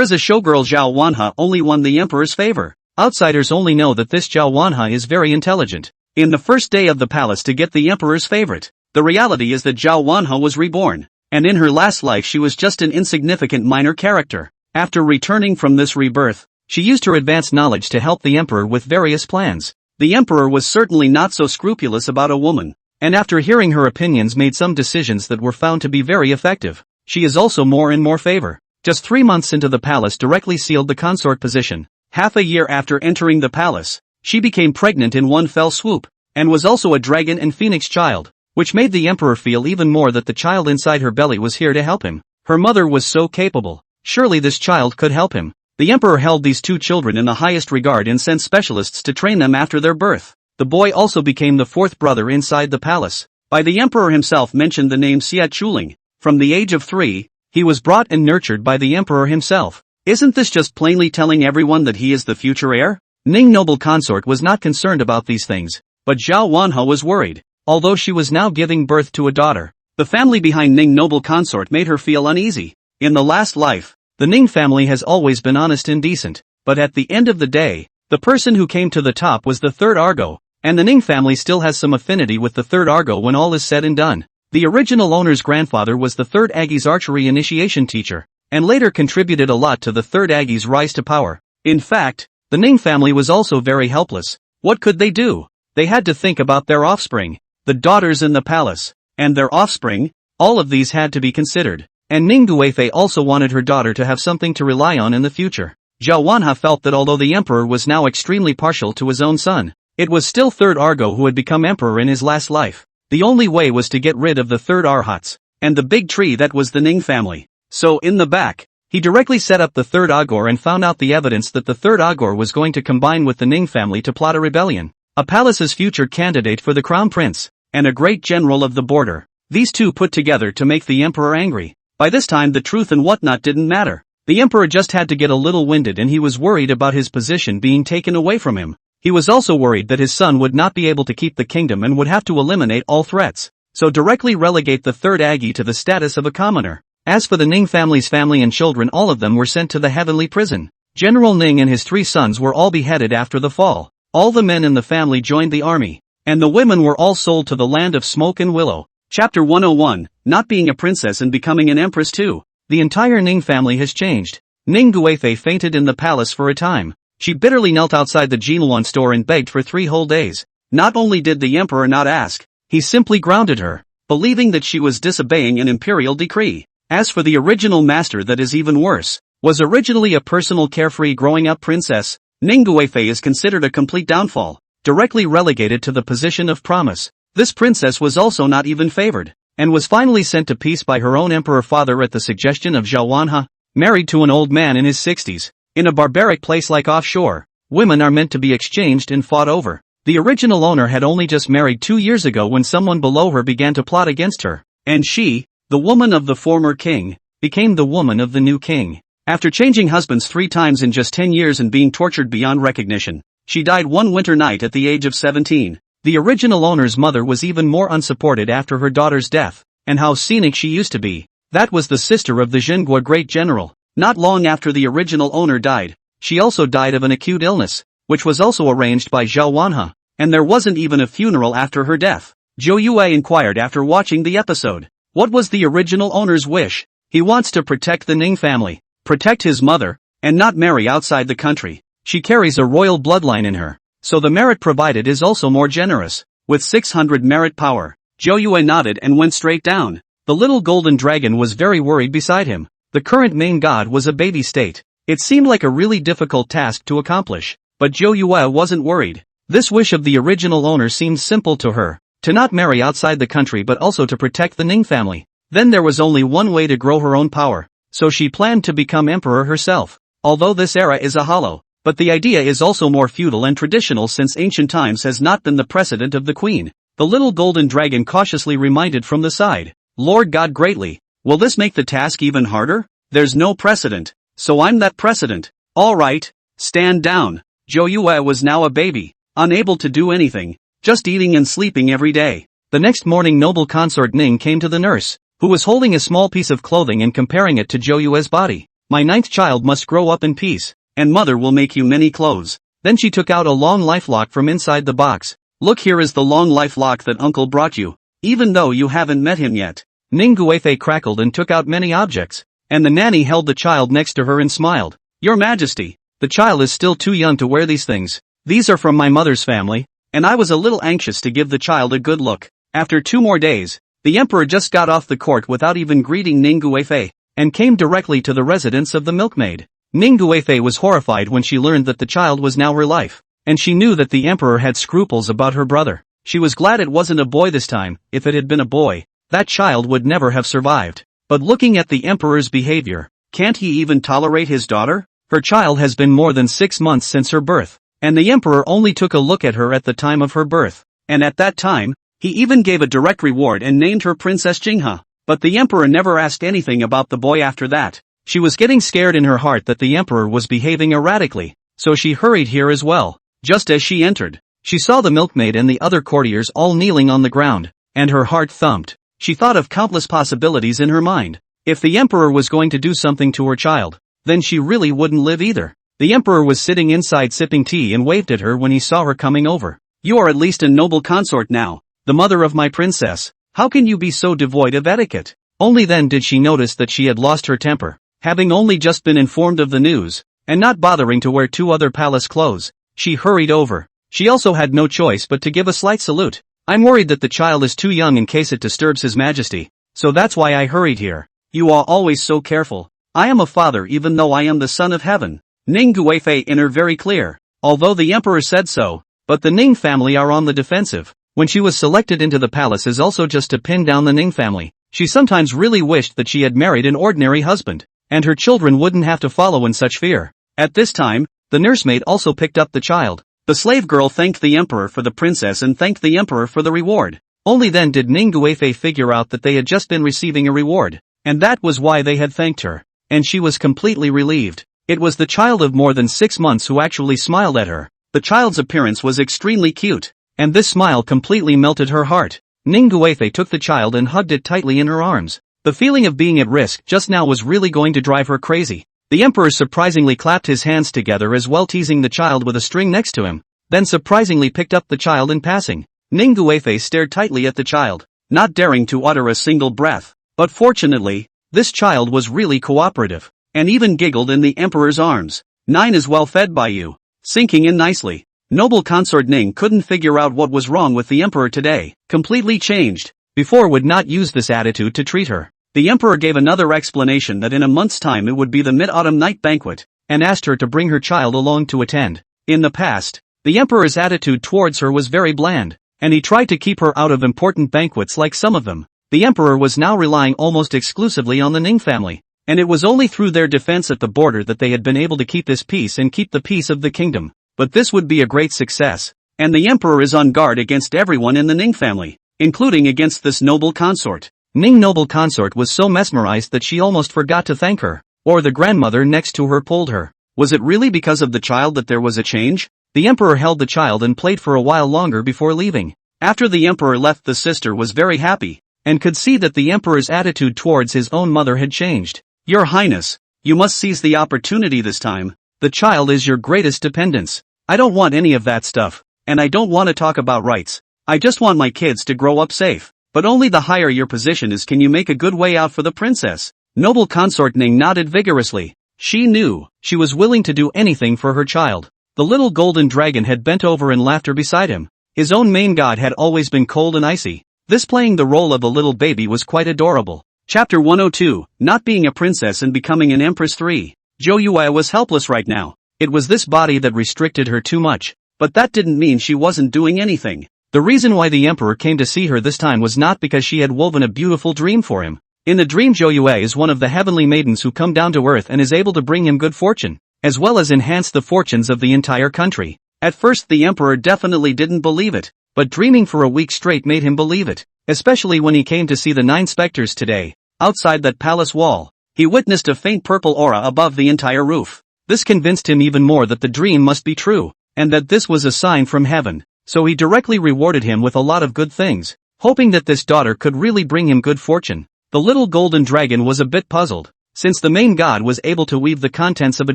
is a showgirl Zhao Wanhe only won the emperor's favor. Outsiders only know that this Zhao Wanhe is very intelligent. In the first day of the palace to get the emperor's favorite, the reality is that Zhao Wanhe was reborn, and in her last life she was just an insignificant minor character. After returning from this rebirth, she used her advanced knowledge to help the emperor with various plans. The emperor was certainly not so scrupulous about a woman, and after hearing her opinions made some decisions that were found to be very effective. She is also more and more favor. Just 3 months into the palace directly sealed the consort position. Half a year after entering the palace, she became pregnant in one fell swoop, and was also a dragon and phoenix child, which made the emperor feel even more that the child inside her belly was here to help him. Her mother was so capable, surely this child could help him. The emperor held these two children in the highest regard and sent specialists to train them after their birth. The boy also became the fourth brother inside the palace. By the emperor himself mentioned the name Xia Chuling. From the age of 3, he was brought and nurtured by the emperor himself. Isn't this just plainly telling everyone that he is the future heir? Ning noble consort was not concerned about these things, but Zhao Wanhe was worried. Although she was now giving birth to a daughter, the family behind Ning noble consort made her feel uneasy. In the last life, the Ning family has always been honest and decent, but at the end of the day, the person who came to the top was the third Argo, and the Ning family still has some affinity with the third Argo when all is said and done. The original owner's grandfather was the third Aggie's archery initiation teacher, and later contributed a lot to the third Aggie's rise to power. In fact, the Ning family was also very helpless. What could they do? They had to think about their offspring, the daughters in the palace, and their offspring. All of these had to be considered, and Ning Guifei also wanted her daughter to have something to rely on in the future. Zhao Wanhe felt that although the emperor was now extremely partial to his own son, it was still third Argo who had become emperor in his last life. The only way was to get rid of the third Arhats, and the big tree that was the Ning family. So in the back, he directly set up the third Agor and found out the evidence that the third Agor was going to combine with the Ning family to plot a rebellion. A palace's future candidate for the crown prince, and a great general of the border. These two put together to make the emperor angry. By this time the truth and whatnot didn't matter. The emperor just had to get a little winded and he was worried about his position being taken away from him. He was also worried that his son would not be able to keep the kingdom and would have to eliminate all threats, so directly relegate the third Aggie to the status of a commoner. As for the Ning family's family and children, all of them were sent to the heavenly prison. General Ning and his 3 sons were all beheaded after the fall. All the men in the family joined the army, and the women were all sold to the land of smoke and willow. Chapter 101, Not being a princess and becoming an empress too. The entire Ning family has changed. Ning Guifei fainted in the palace for a time. She bitterly knelt outside the Jinluan store and begged for 3 whole days. Not only did the emperor not ask, he simply grounded her, believing that she was disobeying an imperial decree. As for the original master, that is even worse, was originally a personal carefree growing up princess. Ning Guifei is considered a complete downfall, directly relegated to the position of promise. This princess was also not even favored, and was finally sent to peace by her own emperor father at the suggestion of Zhao Wanhe, married to an old man in his 60s. In a barbaric place like offshore, women are meant to be exchanged and fought over. The original owner had only just married 2 years ago when someone below her began to plot against her, and she, the woman of the former king, became the woman of the new king. After changing husbands 3 times in just 10 years and being tortured beyond recognition, she died one winter night at the age of 17. The original owner's mother was even more unsupported after her daughter's death, and how scenic she used to be. That was the sister of the Zhenghua great general. Not long after the original owner died, she also died of an acute illness, which was also arranged by Zhao Wanhe, and there wasn't even a funeral after her death. Zhou Yue inquired after watching the episode. What was the original owner's wish? He wants to protect the Ning family, protect his mother, and not marry outside the country. She carries a royal bloodline in her, so the merit provided is also more generous. With 600 merit power, Zhou Yue nodded and went straight down. The little golden dragon was very worried beside him. The current main god was a baby state. It seemed like a really difficult task to accomplish, But Zhou Yue wasn't worried. This wish of the original owner seemed simple to her, to not marry outside the country but also to protect the Ning family. Then there was only one way to grow her own power, so she planned to become emperor herself. Although this era is a hollow, but the idea is also more feudal and traditional since ancient times has not been the precedent of the queen. The little golden dragon cautiously reminded from the side. Lord God greatly, will this make the task even harder? There's no precedent, so I'm that precedent. Alright, stand down. Zhou Yue was now a baby, unable to do anything, just eating and sleeping every day. The next morning noble consort Ning came to the nurse, who was holding a small piece of clothing and comparing it to Zhou Yue's body. My ninth child must grow up in peace, and mother will make you many clothes. Then she took out a long lifelock from inside the box. Look, here is the long lifelock that uncle brought you, even though you haven't met him yet. Ning Guifei crackled and took out many objects, and the nanny held the child next to her and smiled. Your Majesty, the child is still too young to wear these things. These are from my mother's family, and I was a little anxious to give the child a good look. After 2 more days, the emperor just got off the court without even greeting Ning Guifei, and came directly to the residence of the milkmaid. Ning Guifei was horrified when she learned that the child was now her life, and she knew that the emperor had scruples about her brother. She was glad it wasn't a boy this time. If it had been a boy, that child would never have survived. But looking at the emperor's behavior, can't he even tolerate his daughter? Her child has been more than 6 months since her birth, and the emperor only took a look at her at the time of her birth, and at that time, he even gave a direct reward and named her Princess Jinghe. But the emperor never asked anything about the boy after that. She was getting scared in her heart that the emperor was behaving erratically, so she hurried here as well. Just as she entered, she saw the milkmaid and the other courtiers all kneeling on the ground, and her heart thumped. She thought of countless possibilities in her mind. If the emperor was going to do something to her child, then she really wouldn't live either. The emperor was sitting inside sipping tea and waved at her when he saw her coming over. You are at least a noble consort now, the mother of my princess. How can you be so devoid of etiquette? Only then did she notice that she had lost her temper, having only just been informed of the news, and not bothering to wear 2 other palace clothes. She hurried over. She also had no choice but to give a slight salute. I'm worried that the child is too young in case it disturbs His Majesty, so that's why I hurried here. You are always so careful. I am a father even though I am the son of heaven. Ning Guifei in her very clear, although the emperor said so, but the Ning family are on the defensive. When she was selected into the palace is also just to pin down the Ning family. She sometimes really wished that she had married an ordinary husband, and her children wouldn't have to follow in such fear. At this time, the nursemaid also picked up the child. The slave girl thanked the emperor for the princess and thanked the emperor for the reward. Only then did Ning Guifei figure out that they had just been receiving a reward, and that was why they had thanked her, and she was completely relieved. It was the child of more than 6 months who actually smiled at her. The child's appearance was extremely cute, and this smile completely melted her heart. Ning Guifei took the child and hugged it tightly in her arms. The feeling of being at risk just now was really going to drive her crazy. The emperor surprisingly clapped his hands together as well, teasing the child with a string next to him, then surprisingly picked up the child in passing. Ning Guifei stared tightly at the child, not daring to utter a single breath. But fortunately, this child was really cooperative, and even giggled in the emperor's arms. 9 is well fed by you. Sinking in nicely. Noble consort Ning couldn't figure out what was wrong with the emperor today. Completely changed. Before would not use this attitude to treat her. The emperor gave another explanation that in a month's time it would be the mid-autumn night banquet, and asked her to bring her child along to attend. In the past, the emperor's attitude towards her was very bland, and he tried to keep her out of important banquets like some of them. The emperor was now relying almost exclusively on the Ning family, and it was only through their defense at the border that they had been able to keep this peace and keep the peace of the kingdom. But this would be a great success, and the emperor is on guard against everyone in the Ning family, including against this noble consort. Ning noble consort was so mesmerized that she almost forgot to thank her, or the grandmother next to her pulled her. Was it really because of the child that there was a change? The emperor held the child and played for a while longer before leaving. After the emperor left, the sister was very happy, and could see that the emperor's attitude towards his own mother had changed. Your Highness, you must seize the opportunity this time. The child is your greatest dependence. I don't want any of that stuff, and I don't want to talk about rights. I just want my kids to grow up safe. But only the higher your position is can you make a good way out for the princess. Noble consort Ning nodded vigorously. She knew, she was willing to do anything for her child. The little golden dragon had bent over in laughter beside him. His own main god had always been cold and icy. This playing the role of a little baby was quite adorable. Chapter 102, Not Being a Princess and Becoming an Empress 3. Zhou Yue was helpless right now. It was this body that restricted her too much, but that didn't mean she wasn't doing anything. The reason why the emperor came to see her this time was not because she had woven a beautiful dream for him. In the dream, Zhou is one of the heavenly maidens who come down to earth and is able to bring him good fortune, as well as enhance the fortunes of the entire country. At first the emperor definitely didn't believe it, but dreaming for a week straight made him believe it, especially when he came to see the 9 specters today. Outside that palace wall, he witnessed a faint purple aura above the entire roof. This convinced him even more that the dream must be true, and that this was a sign from heaven, so he directly rewarded him with a lot of good things, hoping that this daughter could really bring him good fortune. The little golden dragon was a bit puzzled. Since the main god was able to weave the contents of a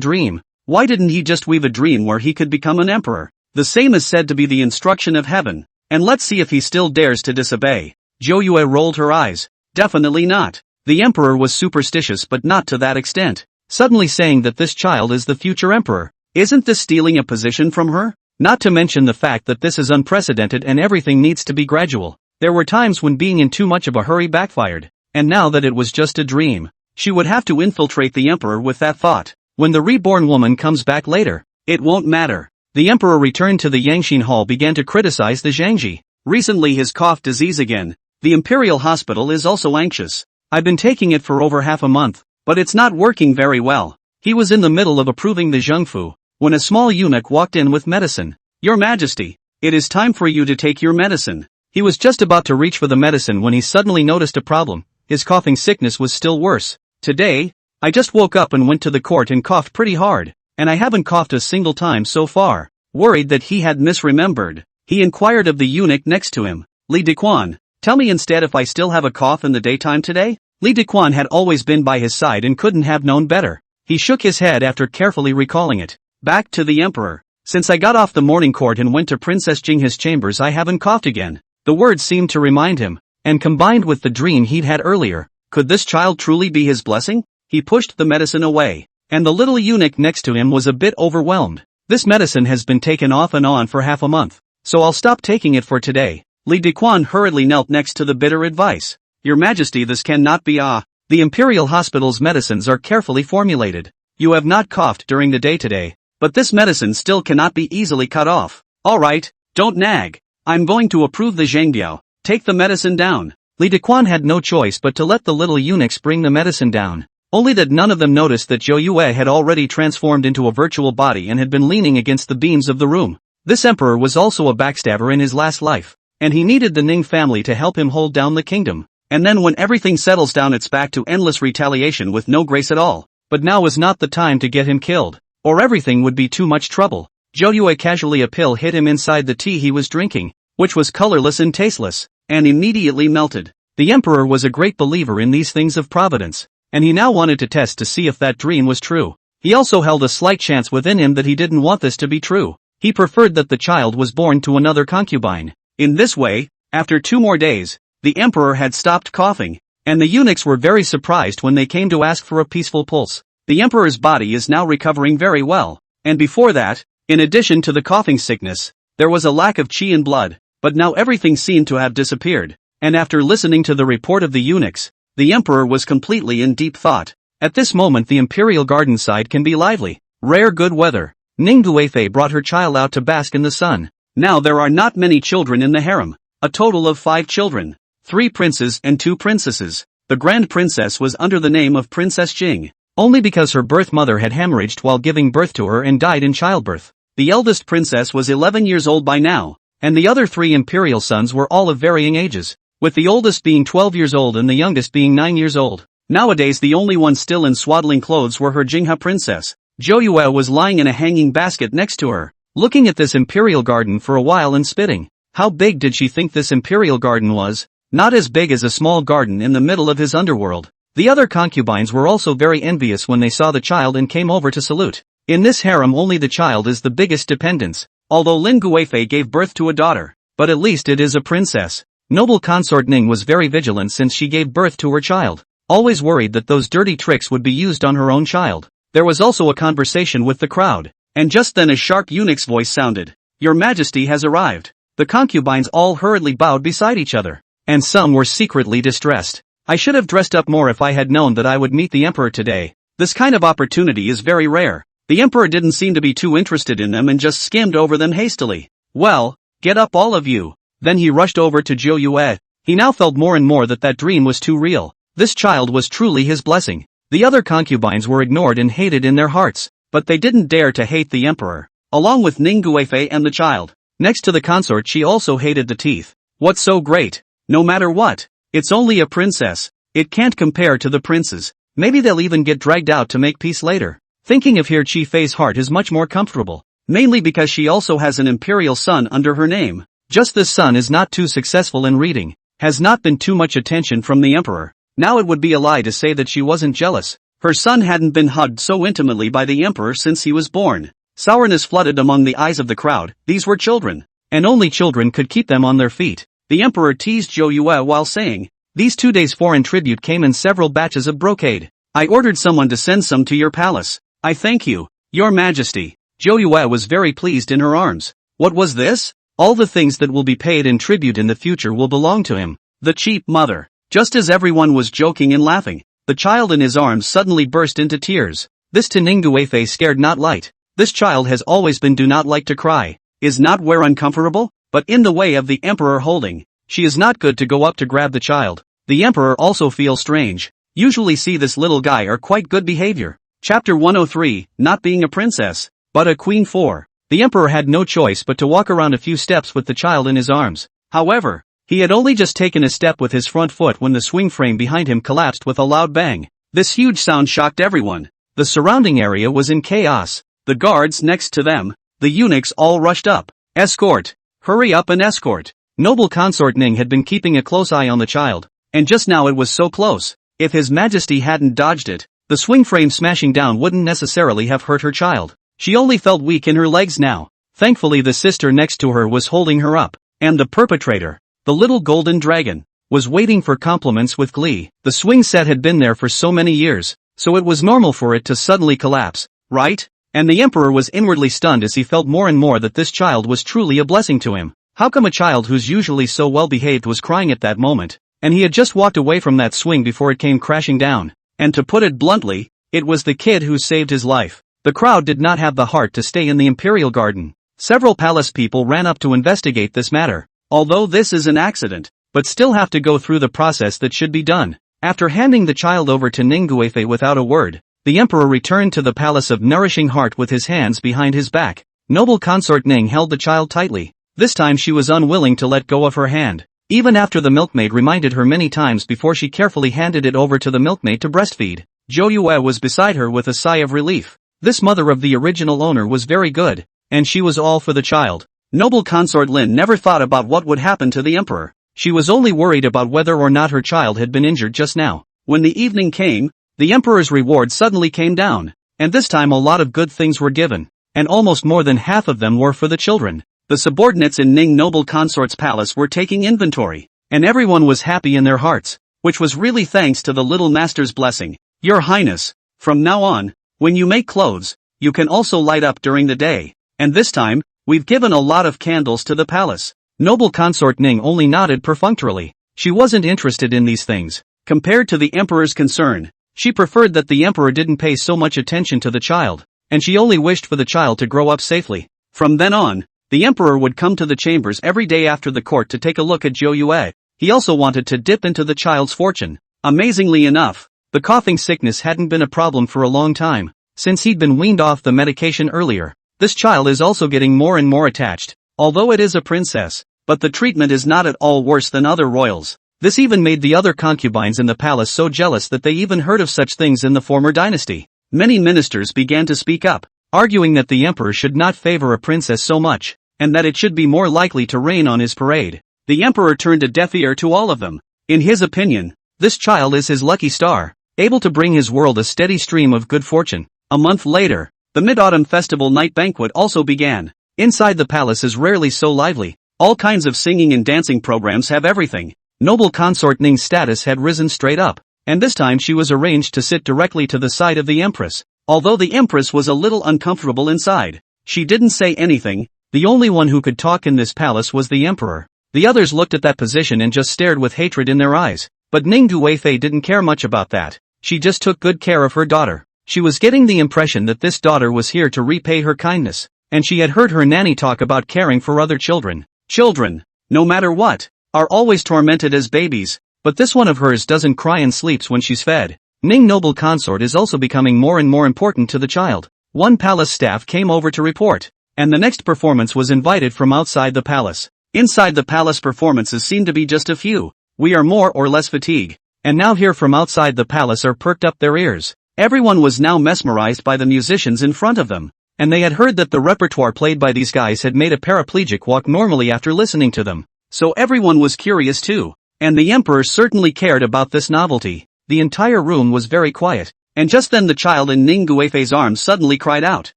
dream, why didn't he just weave a dream where he could become an emperor? The same is said to be the instruction of heaven, and let's see if he still dares to disobey. Zhou rolled her eyes. Definitely not. The emperor was superstitious, but not to that extent. Suddenly saying that this child is the future emperor. Isn't this stealing a position from her? Not to mention the fact that this is unprecedented and everything needs to be gradual. There were times when being in too much of a hurry backfired, and now that it was just a dream, she would have to infiltrate the emperor with that thought. When the reborn woman comes back later, it won't matter. The emperor returned to the Yangshin hall, began to criticize the Zhangji. Recently his cough disease again. The imperial hospital is also anxious. I've been taking it for over half a month, but it's not working very well. He was in the middle of approving the zhengfu, when a small eunuch walked in with medicine. Your Majesty, it is time for you to take your medicine. He was just about to reach for the medicine when he suddenly noticed a problem. His coughing sickness was still worse. Today, I just woke up and went to the court and coughed pretty hard, and I haven't coughed a single time so far. Worried that he had misremembered, he inquired of the eunuch next to him. Li Dequan, tell me instead if I still have a cough in the daytime today? Li Dequan had always been by his side and couldn't have known better. He shook his head after carefully recalling it. Back to the emperor. Since I got off the morning court and went to Princess Jinghe's chambers, I haven't coughed again. The words seemed to remind him, and combined with the dream he'd had earlier, could this child truly be his blessing? He pushed the medicine away, and the little eunuch next to him was a bit overwhelmed. This medicine has been taken off and on for half a month, so I'll stop taking it for today. Li Dequan hurriedly knelt next to the bitter advice. Your Majesty, this cannot be. The Imperial Hospital's medicines are carefully formulated. You have not coughed during the day today, but this medicine still cannot be easily cut off. Alright, don't nag. I'm going to approve the zhengbiao. Take the medicine down. Li Dequan had no choice but to let the little eunuchs bring the medicine down. Only that none of them noticed that Zhou Yue had already transformed into a virtual body and had been leaning against the beams of the room. This emperor was also a backstabber in his last life, and he needed the Ning family to help him hold down the kingdom. And then when everything settles down, it's back to endless retaliation with no grace at all. But now is not the time to get him killed, or everything would be too much trouble. Zhou Yue casually a pill hit him inside the tea he was drinking, which was colorless and tasteless, and immediately melted. The emperor was a great believer in these things of providence, and he now wanted to test to see if that dream was true. He also held a slight chance within him that he didn't want this to be true. He preferred that the child was born to another concubine. In this way, after 2 more days, the emperor had stopped coughing, and the eunuchs were very surprised when they came to ask for a peaceful pulse. The emperor's body is now recovering very well, and before that, in addition to the coughing sickness, there was a lack of qi and blood, but now everything seemed to have disappeared, and after listening to the report of the eunuchs, the emperor was completely in deep thought. At this moment the imperial garden side can be lively. Rare good weather. Ning Guifei brought her child out to bask in the sun. Now there are not many children in the harem. A total of 5 children. 3 princes and 2 princesses. The grand princess was under the name of Princess Jing, only because her birth mother had hemorrhaged while giving birth to her and died in childbirth. The eldest princess was 11 years old by now, and the other 3 imperial sons were all of varying ages, with the oldest being 12 years old and the youngest being 9 years old. Nowadays the only ones still in swaddling clothes were her Jinghe princess. Zhou Yue was lying in a hanging basket next to her, looking at this imperial garden for a while and spitting. How big did she think this imperial garden was? Not as big as a small garden in the middle of his underworld. The other concubines were also very envious when they saw the child and came over to salute. In this harem only the child is the biggest dependence, although Lin Guifei gave birth to a daughter, but at least it is a princess. Noble consort Ning was very vigilant since she gave birth to her child, always worried that those dirty tricks would be used on her own child. There was also a conversation with the crowd, and just then a sharp eunuch's voice sounded. Your Majesty has arrived. The concubines all hurriedly bowed beside each other, and some were secretly distressed. I should have dressed up more if I had known that I would meet the emperor today. This kind of opportunity is very rare. The emperor didn't seem to be too interested in them and just skimmed over them hastily. Well, get up all of you. Then he rushed over to Zhou Yue. He now felt more and more that dream was too real. This child was truly his blessing. The other concubines were ignored and hated in their hearts, but they didn't dare to hate the emperor, along with Ning Guifei and the child. Next to the consort, she also hated the teeth. What's so great? No matter what, it's only a princess. It can't compare to the princes. Maybe they'll even get dragged out to make peace later. Thinking of here, Chi Fei's heart is much more comfortable, mainly because she also has an imperial son under her name. Just this son is not too successful in reading, has not been too much attention from the emperor. Now it would be a lie to say that she wasn't jealous. Her son hadn't been hugged so intimately by the emperor since he was born. Sourness flooded among the eyes of the crowd. These were children, and only children could keep them on their feet. The emperor teased Zhou Yue while saying, "These 2 days' foreign tribute came in several batches of brocade. I ordered someone to send some to your palace. I thank you, your majesty." Zhou Yue was very pleased in her arms. What was this? All the things that will be paid in tribute in the future will belong to him. The cheap mother. Just as everyone was joking and laughing, the child in his arms suddenly burst into tears. This to Ning Guifei scared not light. This child has always been do not like to cry. Is not where uncomfortable? But in the way of the emperor holding. She is not good to go up to grab the child. The emperor also feels strange. Usually see this little guy are quite good behavior. Chapter 103, Not Being a Princess, but a Queen 4. The emperor had no choice but to walk around a few steps with the child in his arms. However, he had only just taken a step with his front foot when the swing frame behind him collapsed with a loud bang. This huge sound shocked everyone. The surrounding area was in chaos. The guards next to them, the eunuchs all rushed up. Escort! Hurry up and escort! Noble consort Ning had been keeping a close eye on the child, and just now it was so close. If His Majesty hadn't dodged it, the swing frame smashing down wouldn't necessarily have hurt her child. She only felt weak in her legs now. Thankfully the sister next to her was holding her up, and the perpetrator, the little golden dragon, was waiting for compliments with glee. The swing set had been there for so many years, so it was normal for it to suddenly collapse, right? And the emperor was inwardly stunned as he felt more and more that this child was truly a blessing to him. How come a child who's usually so well behaved was crying at that moment, and he had just walked away from that swing before it came crashing down? And to put it bluntly, it was the kid who saved his life. The crowd did not have the heart to stay in the imperial garden. Several palace people ran up to investigate this matter. Although this is an accident, but still have to go through the process that should be done. After handing the child over to Ning Guifei without a word, the emperor returned to the palace of Nourishing Heart with his hands behind his back. Noble consort Ning held the child tightly. This time she was unwilling to let go of her hand, even after the milkmaid reminded her many times before she carefully handed it over to the milkmaid to breastfeed. Zhou Yue was beside her with a sigh of relief. This mother of the original owner was very good, and she was all for the child. Noble consort Lin never thought about what would happen to the emperor. She was only worried about whether or not her child had been injured just now. When the evening came, the emperor's reward suddenly came down, and this time a lot of good things were given, and almost more than half of them were for the children. The subordinates in Ning Noble Consort's palace were taking inventory, and everyone was happy in their hearts, which was really thanks to the little master's blessing. Your Highness, from now on, when you make clothes, you can also light up during the day, and this time, we've given a lot of candles to the palace. Noble consort Ning only nodded perfunctorily. She wasn't interested in these things. Compared to the emperor's concern, she preferred that the emperor didn't pay so much attention to the child, and she only wished for the child to grow up safely. From then on, the emperor would come to the chambers every day after the court to take a look at Zhou Yue. He also wanted to dip into the child's fortune. Amazingly enough, the coughing sickness hadn't been a problem for a long time, since he'd been weaned off the medication earlier. This child is also getting more and more attached, although it is a princess, but the treatment is not at all worse than other royals. This even made the other concubines in the palace so jealous that they even heard of such things in the former dynasty. Many ministers began to speak up, arguing that the emperor should not favor a princess so much, and that it should be more likely to rain on his parade. The emperor turned a deaf ear to all of them. In his opinion, this child is his lucky star, able to bring his world a steady stream of good fortune. A month later, the Mid-Autumn Festival night banquet also began. Inside the palace is rarely so lively. All kinds of singing and dancing programs have everything. Noble consort Ning's status had risen straight up, and this time she was arranged to sit directly to the side of the empress. Although the empress was a little uncomfortable inside, she didn't say anything. The only one who could talk in this palace was the emperor. The others looked at that position and just stared with hatred in their eyes. But Ning Guifei didn't care much about that. She just took good care of her daughter. She was getting the impression that this daughter was here to repay her kindness, and she had heard her nanny talk about caring for other children. Children, no matter what, are always tormented as babies, but this one of hers doesn't cry and sleeps when she's fed. Ning noble consort is also becoming more and more important to the child. One palace staff came over to report, and the next performance was invited from outside the palace. Inside the palace performances seem to be just a few. We are more or less fatigued, and now here from outside the palace are perked up their ears. Everyone was now mesmerized by the musicians in front of them, and they had heard that the repertoire played by these guys had made a paraplegic walk normally after listening to them. So everyone was curious too, and the emperor certainly cared about this novelty. The entire room was very quiet, and just then the child in Ning Guifei's arms suddenly cried out.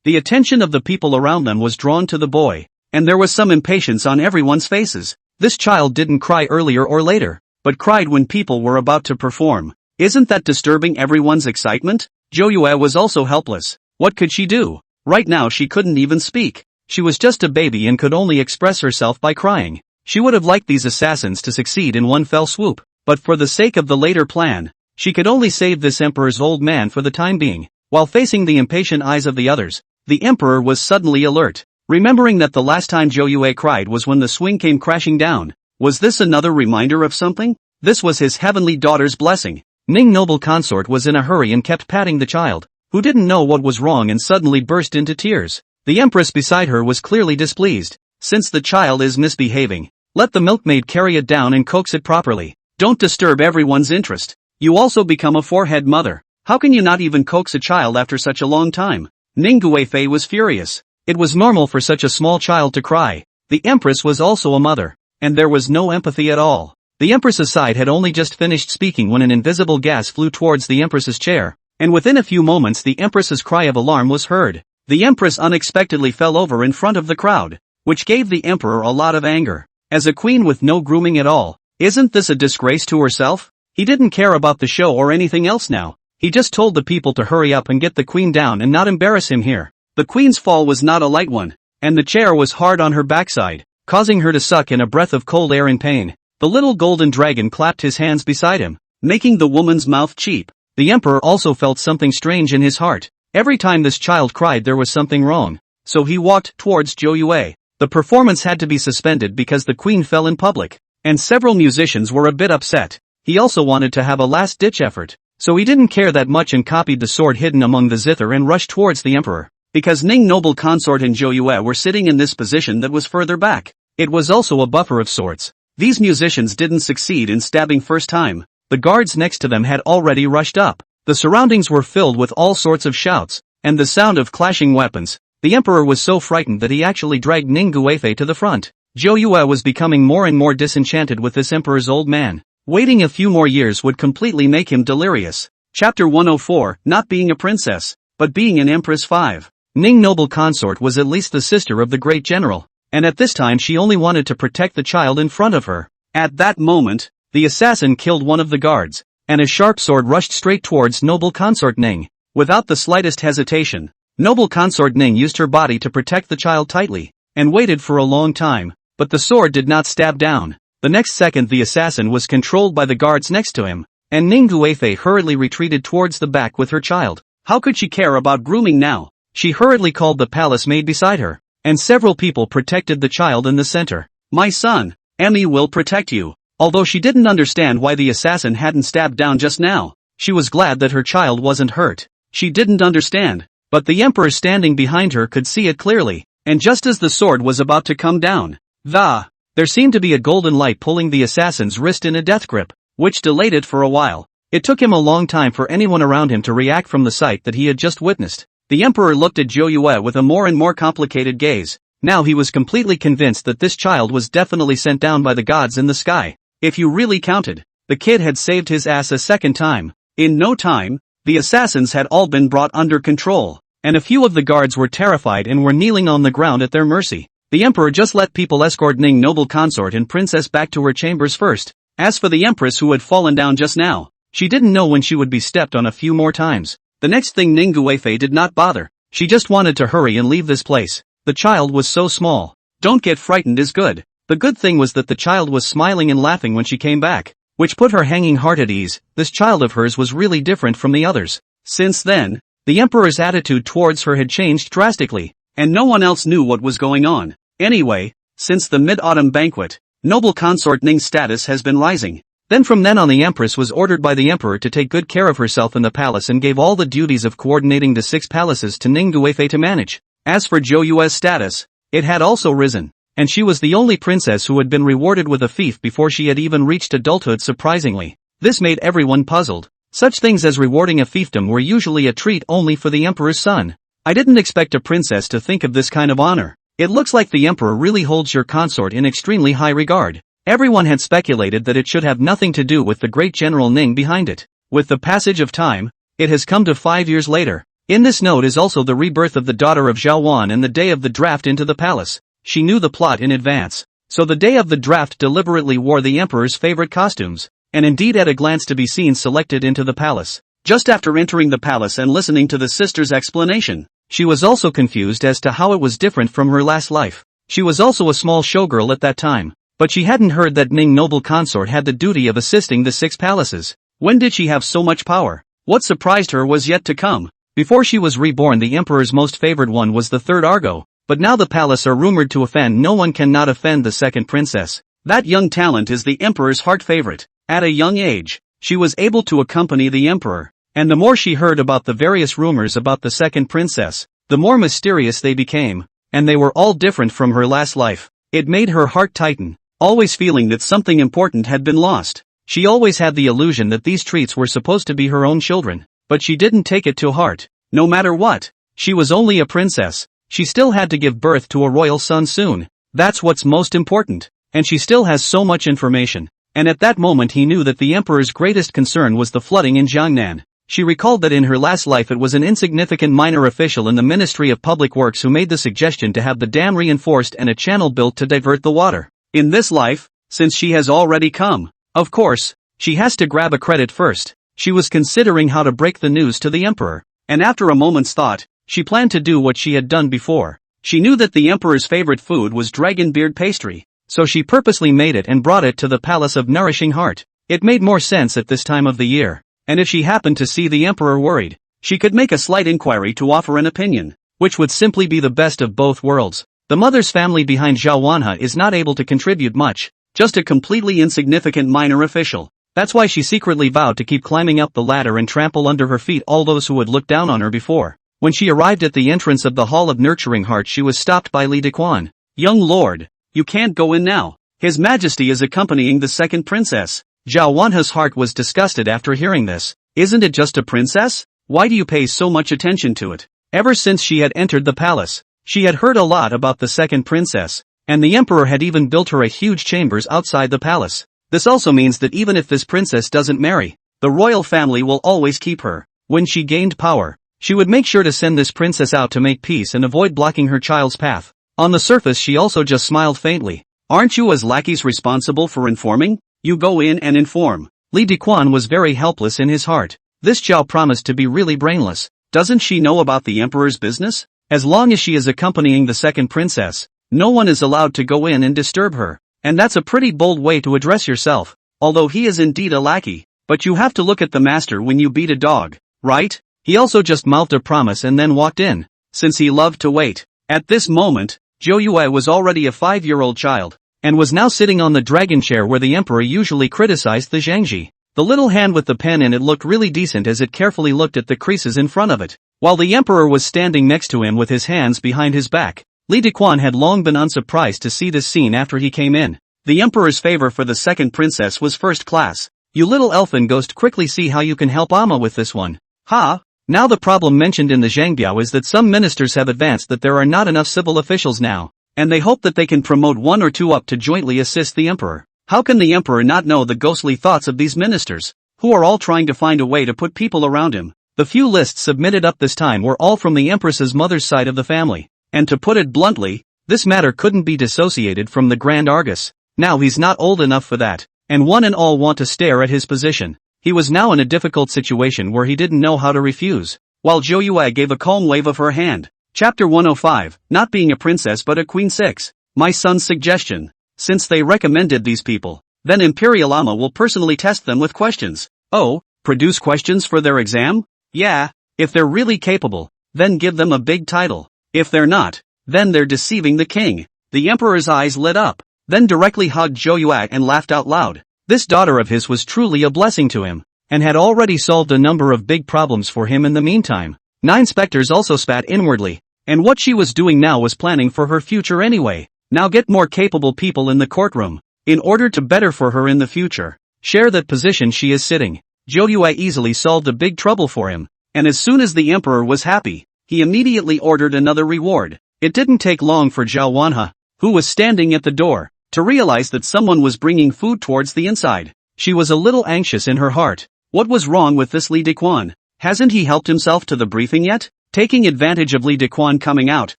The attention of the people around them was drawn to the boy, and there was some impatience on everyone's faces. This child didn't cry earlier or later, but cried when people were about to perform. Isn't that disturbing everyone's excitement? Joyue was also helpless. What could she do? Right now she couldn't even speak. She was just a baby and could only express herself by crying. She would have liked these assassins to succeed in one fell swoop, but for the sake of the later plan, she could only save this emperor's old man for the time being. While facing the impatient eyes of the others, the emperor was suddenly alert, remembering that the last time Joyue cried was when the swing came crashing down. Was this another reminder of something? This was his heavenly daughter's blessing. Ning noble consort was in a hurry and kept patting the child, who didn't know what was wrong and suddenly burst into tears. The empress beside her was clearly displeased. Since the child is misbehaving, let the milkmaid carry it down and coax it properly. Don't disturb everyone's interest. You also become a forehead mother. How can you not even coax a child after such a long time? Ning Guifei was furious. It was normal for such a small child to cry. The empress was also a mother, and there was no empathy at all. The empress's side had only just finished speaking when an invisible gas flew towards the empress's chair, and within a few moments the empress's cry of alarm was heard. The empress unexpectedly fell over in front of the crowd, which gave the emperor a lot of anger. As a queen with no grooming at all, isn't this a disgrace to herself? He didn't care about the show or anything else now. He just told the people to hurry up and get the queen down and not embarrass him here. The queen's fall was not a light one, and the chair was hard on her backside, causing her to suck in a breath of cold air in pain. The little golden dragon clapped his hands beside him, making the woman's mouth cheep. The emperor also felt something strange in his heart. Every time this child cried there was something wrong, so he walked towards Joyue. The performance had to be suspended because the queen fell in public, and several musicians were a bit upset. He also wanted to have a last-ditch effort, so he didn't care that much and copied the sword hidden among the zither and rushed towards the emperor. Because Ning noble consort and Joyue were sitting in this position that was further back, it was also a buffer of sorts. These musicians didn't succeed in stabbing first time. The guards next to them had already rushed up. The surroundings were filled with all sorts of shouts, and the sound of clashing weapons. The emperor was so frightened that he actually dragged Ning Guifei to the front. Joyue was becoming more and more disenchanted with this emperor's old man. Waiting a few more years would completely make him delirious. Chapter 104, Not Being a Princess, but Being an Empress 5. Ning noble consort was at least the sister of the great general, and at this time she only wanted to protect the child in front of her. At that moment, the assassin killed one of the guards, and a sharp sword rushed straight towards noble consort Ning. Without the slightest hesitation, noble consort Ning used her body to protect the child tightly, and waited for a long time, but the sword did not stab down. The next second the assassin was controlled by the guards next to him, and Ning Guifei hurriedly retreated towards the back with her child. How could she care about grooming now? She hurriedly called the palace maid beside her, and several people protected the child in the center. My son, Emmy will protect you. Although she didn't understand why the assassin hadn't stabbed down just now, she was glad that her child wasn't hurt. She didn't understand, but the emperor standing behind her could see it clearly, and just as the sword was about to come down, there seemed to be a golden light pulling the assassin's wrist in a death grip, which delayed it for a while. It took him a long time for anyone around him to react from the sight that he had just witnessed. The emperor looked at Joyue with a more and more complicated gaze. Now he was completely convinced that this child was definitely sent down by the gods in the sky. If you really counted, the kid had saved his ass a second time. In no time, the assassins had all been brought under control, and a few of the guards were terrified and were kneeling on the ground at their mercy. The emperor just let people escort Ning noble consort and princess back to her chambers first. As for the empress who had fallen down just now, she didn't know when she would be stepped on a few more times. The next thing Ning Guifei did not bother. She just wanted to hurry and leave this place. The child was so small. Don't get frightened is good. The good thing was that the child was smiling and laughing when she came back, which put her hanging heart at ease. This child of hers was really different from the others. Since then, The emperor's attitude towards her had changed drastically, and no one else knew what was going on. Anyway, since the mid-autumn banquet, noble consort Ning's status has been rising. From then on the empress was ordered by the emperor to take good care of herself in the palace and gave all the duties of coordinating the 6 palaces to Ning Guifei to manage. As for Zhou Yue's status, it had also risen, and she was the only princess who had been rewarded with a fief before she had even reached adulthood. Surprisingly, this made everyone puzzled. Such things as rewarding a fiefdom were usually a treat only for the emperor's son. I didn't expect a princess to think of this kind of honor. It looks like the emperor really holds your consort in extremely high regard. Everyone had speculated that it should have nothing to do with the great General Ning behind it. With the passage of time, it has come to 5 years later. In this note is also the rebirth of the daughter of Zhao Wan and the day of the draft into the palace. She knew the plot in advance, so the day of the draft deliberately wore the emperor's favorite costumes, and indeed at a glance to be seen selected into the palace. Just after entering the palace and listening to the sister's explanation, she was also confused as to how it was different from her last life. She was also a small showgirl at that time, but she hadn't heard that Ning noble consort had the duty of assisting the 6 palaces. When did she have so much power? What surprised her was yet to come. Before she was reborn, the emperor's most favored one was the 3rd Argo, but now the palace are rumored to offend. No one cannot offend the 2nd princess. That young talent is the emperor's heart favorite. At a young age, she was able to accompany the emperor, and the more she heard about the various rumors about the 2nd princess, the more mysterious they became, and they were all different from her last life. It made her heart tighten, always feeling that something important had been lost. She always had the illusion that these treats were supposed to be her own children, but she didn't take it to heart. No matter what, she was only a princess. She still had to give birth to a royal son soon. That's what's most important, and she still has so much information. And at that moment he knew that the emperor's greatest concern was the flooding in Jiangnan. She recalled that in her last life it was an insignificant minor official in the Ministry of Public Works who made the suggestion to have the dam reinforced and a channel built to divert the water. In this life, since she has already come, of course, she has to grab a credit first. She was considering how to break the news to the emperor, and after a moment's thought, she planned to do what she had done before. She knew that the emperor's favorite food was dragon beard pastry, so she purposely made it and brought it to the Palace of Nourishing Heart. It made more sense at this time of the year, and if she happened to see the emperor worried, she could make a slight inquiry to offer an opinion, which would simply be the best of both worlds. The mother's family behind Zhao Wanhe is not able to contribute much, just a completely insignificant minor official. That's why she secretly vowed to keep climbing up the ladder and trample under her feet all those who had looked down on her before. When she arrived at the entrance of the Hall of Nurturing Heart, she was stopped by Li Dequan. "Young lord, you can't go in now. His Majesty is accompanying the 2nd princess." Zhao Wanhe's heart was disgusted after hearing this. Isn't it just a princess? Why do you pay so much attention to it? Ever since she had entered the palace, she had heard a lot about the 2nd princess, and the emperor had even built her a huge chambers outside the palace. This also means that even if this princess doesn't marry, the royal family will always keep her. When she gained power, she would make sure to send this princess out to make peace and avoid blocking her child's path. On the surface she also just smiled faintly. "Aren't you as lackeys responsible for informing? You go in and inform." Li Dequan was very helpless in his heart. This Zhao promised to be really brainless. Doesn't she know about the emperor's business? As long as she is accompanying the 2nd princess, no one is allowed to go in and disturb her. And that's a pretty bold way to address yourself, although he is indeed a lackey. But you have to look at the master when you beat a dog, right? He also just mouthed a promise and then walked in, since he loved to wait. At this moment, Zhou Yue was already a 5-year-old child, and was now sitting on the dragon chair where the emperor usually criticized the Zhangji. The little hand with the pen in it looked really decent as it carefully looked at the creases in front of it. While the emperor was standing next to him with his hands behind his back, Li Dequan had long been unsurprised to see this scene after he came in. The emperor's favor for the 2nd princess was first class. "You little elfin ghost, quickly see how you can help Ama with this one." Ha! Now the problem mentioned in the Zhangbiao is that some ministers have advanced that there are not enough civil officials now, and they hope that they can promote 1 or 2 up to jointly assist the emperor. How can the emperor not know the ghostly thoughts of these ministers, who are all trying to find a way to put people around him? The few lists submitted up this time were all from the empress's mother's side of the family, and to put it bluntly, this matter couldn't be dissociated from the Grand Argus. Now he's not old enough for that, and one and all want to stare at his position. He was now in a difficult situation where he didn't know how to refuse. While Zhou Yue gave a calm wave of her hand. Chapter 105, Not Being a Princess but a Queen 6. My son's suggestion. Since they recommended these people, then Imperial Ama will personally test them with questions. Oh, produce questions for their exam? Yeah, If they're really capable, then give them a big title. If they're not, then they're deceiving the king. The emperor's eyes lit up, then directly hugged Zhou Yue and laughed out loud. This daughter of his was truly a blessing to him, and had already solved a number of big problems for him in the meantime. 9 specters also spat inwardly, and what she was doing now was planning for her future anyway. Now get more capable people in the courtroom, in order to better for her in the future. Share that position she is sitting. Zhou Yue easily solved a big trouble for him, and as soon as the emperor was happy, he immediately ordered another reward. It didn't take long for Zhao Wanhe, who was standing at the door, to realize that someone was bringing food towards the inside. She was a little anxious in her heart. What was wrong with this Li Dequan? Hasn't he helped himself to the briefing yet? Taking advantage of Li Dequan coming out,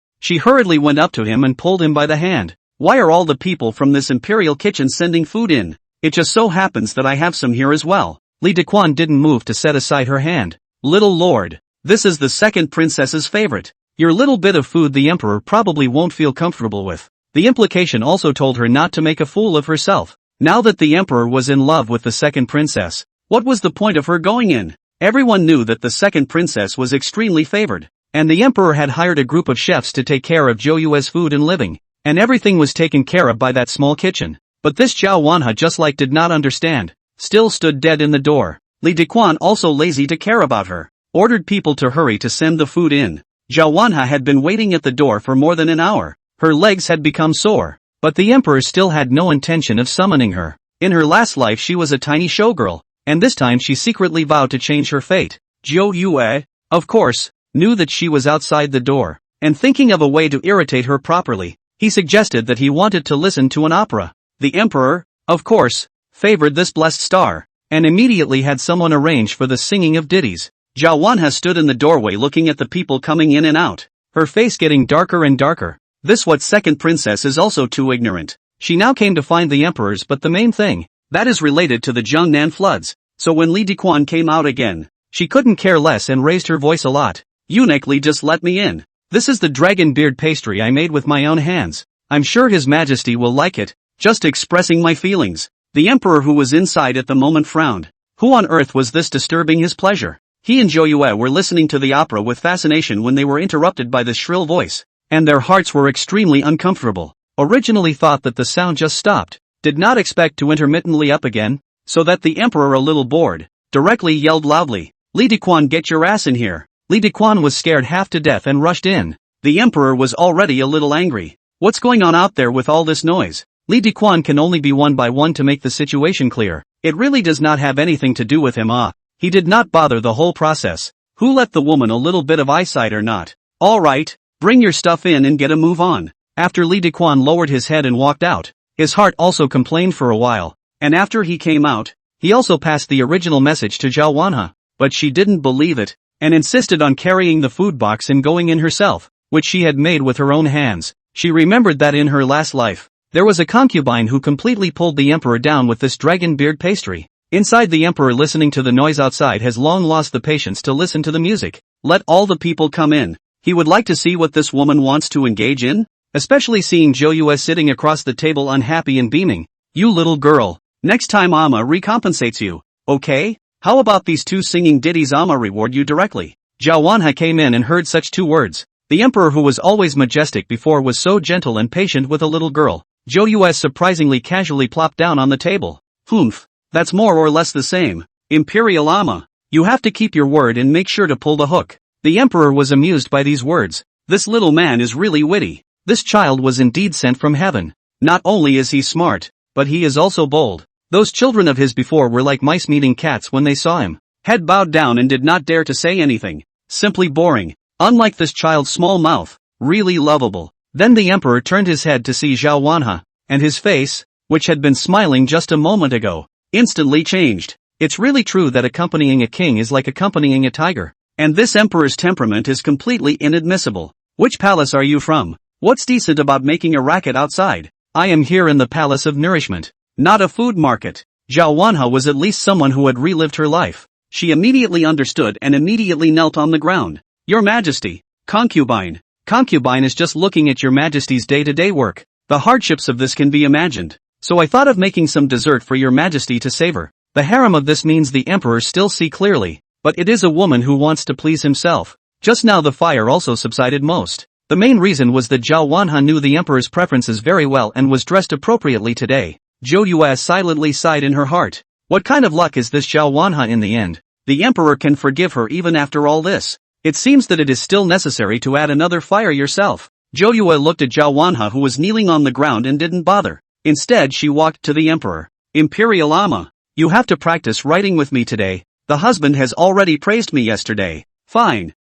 she hurriedly went up to him and pulled him by the hand. Why are all the people from this imperial kitchen sending food in? It just so happens that I have some here as well. Li Dequan didn't move to set aside her hand. Little lord, this is the second princess's favorite. Your little bit of food the emperor probably won't feel comfortable with. The implication also told her not to make a fool of herself. Now that the emperor was in love with the second princess, what was the point of her going in? Everyone knew that the second princess was extremely favored, and the emperor had hired a group of chefs to take care of Zhou Yue's food and living, and everything was taken care of by that small kitchen. But this Zhao Wanhe just like did not understand, still stood dead in the door. Li Dequan, also lazy to care about her, ordered people to hurry to send the food in. Zhao Wanhe had been waiting at the door for more than an hour. Her legs had become sore, but the emperor still had no intention of summoning her. In her last life she was a tiny showgirl, and this time she secretly vowed to change her fate. Zhou Yue, of course, knew that she was outside the door, and thinking of a way to irritate her properly, he suggested that he wanted to listen to an opera. The emperor, of course, favored this blessed star, and immediately had someone arrange for the singing of ditties. Zhao Wanhe stood in the doorway looking at the people coming in and out, her face getting darker and darker. This what second princess is also too ignorant. She now came to find the emperors but the main thing, that is related to the Jiangnan floods, so when Li Dequan came out again, she couldn't care less and raised her voice a lot. Eunuch Li, just let me in. This is the dragon beard pastry I made with my own hands. I'm sure His Majesty will like it, just expressing my feelings. The emperor who was inside at the moment frowned. Who on earth was this disturbing his pleasure? He and Zhou Yue were listening to the opera with fascination when they were interrupted by this shrill voice, and their hearts were extremely uncomfortable. Originally thought that the sound just stopped, did not expect to intermittently up again, so that the emperor, a little bored, directly yelled loudly, Li Dequan, get your ass in here. Li Dequan was scared half to death and rushed in. The emperor was already a little angry. What's going on out there with all this noise? Li Dequan can only be one by one to make the situation clear. It really does not have anything to do with him. He did not bother the whole process. Who let the woman a little bit of eyesight or not? Alright, bring your stuff in and get a move on. After Li Dequan lowered his head and walked out, his heart also complained for a while, and after he came out, he also passed the original message to Zhao Wanhe, but she didn't believe it, and insisted on carrying the food box and going in herself, which she had made with her own hands. She remembered that in her last life, there was a concubine who completely pulled the emperor down with this dragon beard pastry. Inside, the emperor, listening to the noise outside, has long lost the patience to listen to the music. Let all the people come in. He would like to see what this woman wants to engage in, especially seeing Zhou Yue sitting across the table unhappy and beaming. You little girl, next time Amma recompensates you, okay? How about these 2 singing ditties? Amma reward you directly. Zhao Wanhe came in and heard such 2 words. The emperor, who was always majestic before, was so gentle and patient with a little girl. Zhou Yue surprisingly casually plopped down on the table. Humph, that's more or less the same. Imperial Amma, you have to keep your word and make sure to pull the hook. The emperor was amused by these words. This little man is really witty. This child was indeed sent from heaven. Not only is he smart, but he is also bold. Those children of his before were like mice meeting cats when they saw him. Head bowed down and did not dare to say anything. Simply boring. Unlike this child's small mouth, really lovable. Then the emperor turned his head to see Zhao Wanhe, and his face, which had been smiling just a moment ago, instantly changed. It's really true that accompanying a king is like accompanying a tiger. And this emperor's temperament is completely inadmissible. Which palace are you from? What's decent about making a racket outside? I am here in the palace of nourishment, not a food market. Zhao Wanhe was at least someone who had relived her life. She immediately understood and immediately knelt on the ground. Your Majesty, concubine. Concubine is just looking at your Majesty's day-to-day work. The hardships of this can be imagined. So I thought of making some dessert for your Majesty to savor. The harem of this means the emperor still see clearly. but it is a woman who wants to please himself. Just now the fire also subsided most. The main reason was that Zhao Wanha knew the emperor's preferences very well and was dressed appropriately today. Zhou Yue silently sighed in her heart. What kind of luck is this Zhao Wanha in the end? The emperor can forgive her even after all this. It seems that it is still necessary to add another fire yourself. Zhou Yue looked at Zhao Wanha, who was kneeling on the ground, and didn't bother. Instead she walked to the emperor. Imperial Ama, you have to practice writing with me today. The husband has already praised me yesterday. Fine.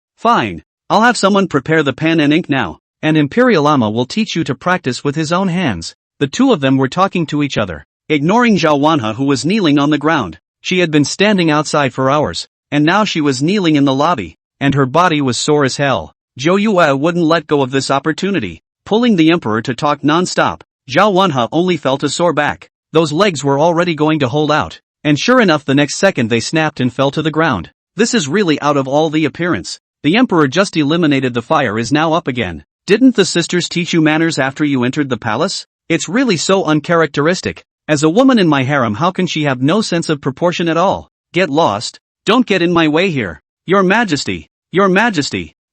I'll have someone prepare the pen and ink now, and Imperial Ama will teach you to practice with his own hands. The two of them were talking to each other, ignoring Zhao Wanha, who was kneeling on the ground. She had been standing outside for hours, and now she was kneeling in the lobby, and her body was sore as hell. Zhou Yue wouldn't let go of this opportunity, pulling the emperor to talk non-stop. Zhao Wanha only felt a sore back. Those legs were already going to hold out, and sure enough the next second they snapped and fell to the ground. This is really out of all the appearance. The emperor just eliminated the fire is now up again. Didn't the sisters teach you manners after you entered the palace? It's really so uncharacteristic. As a woman in my harem, how can she have no sense of proportion at all? Get lost. Don't get in my way here. Your Majesty.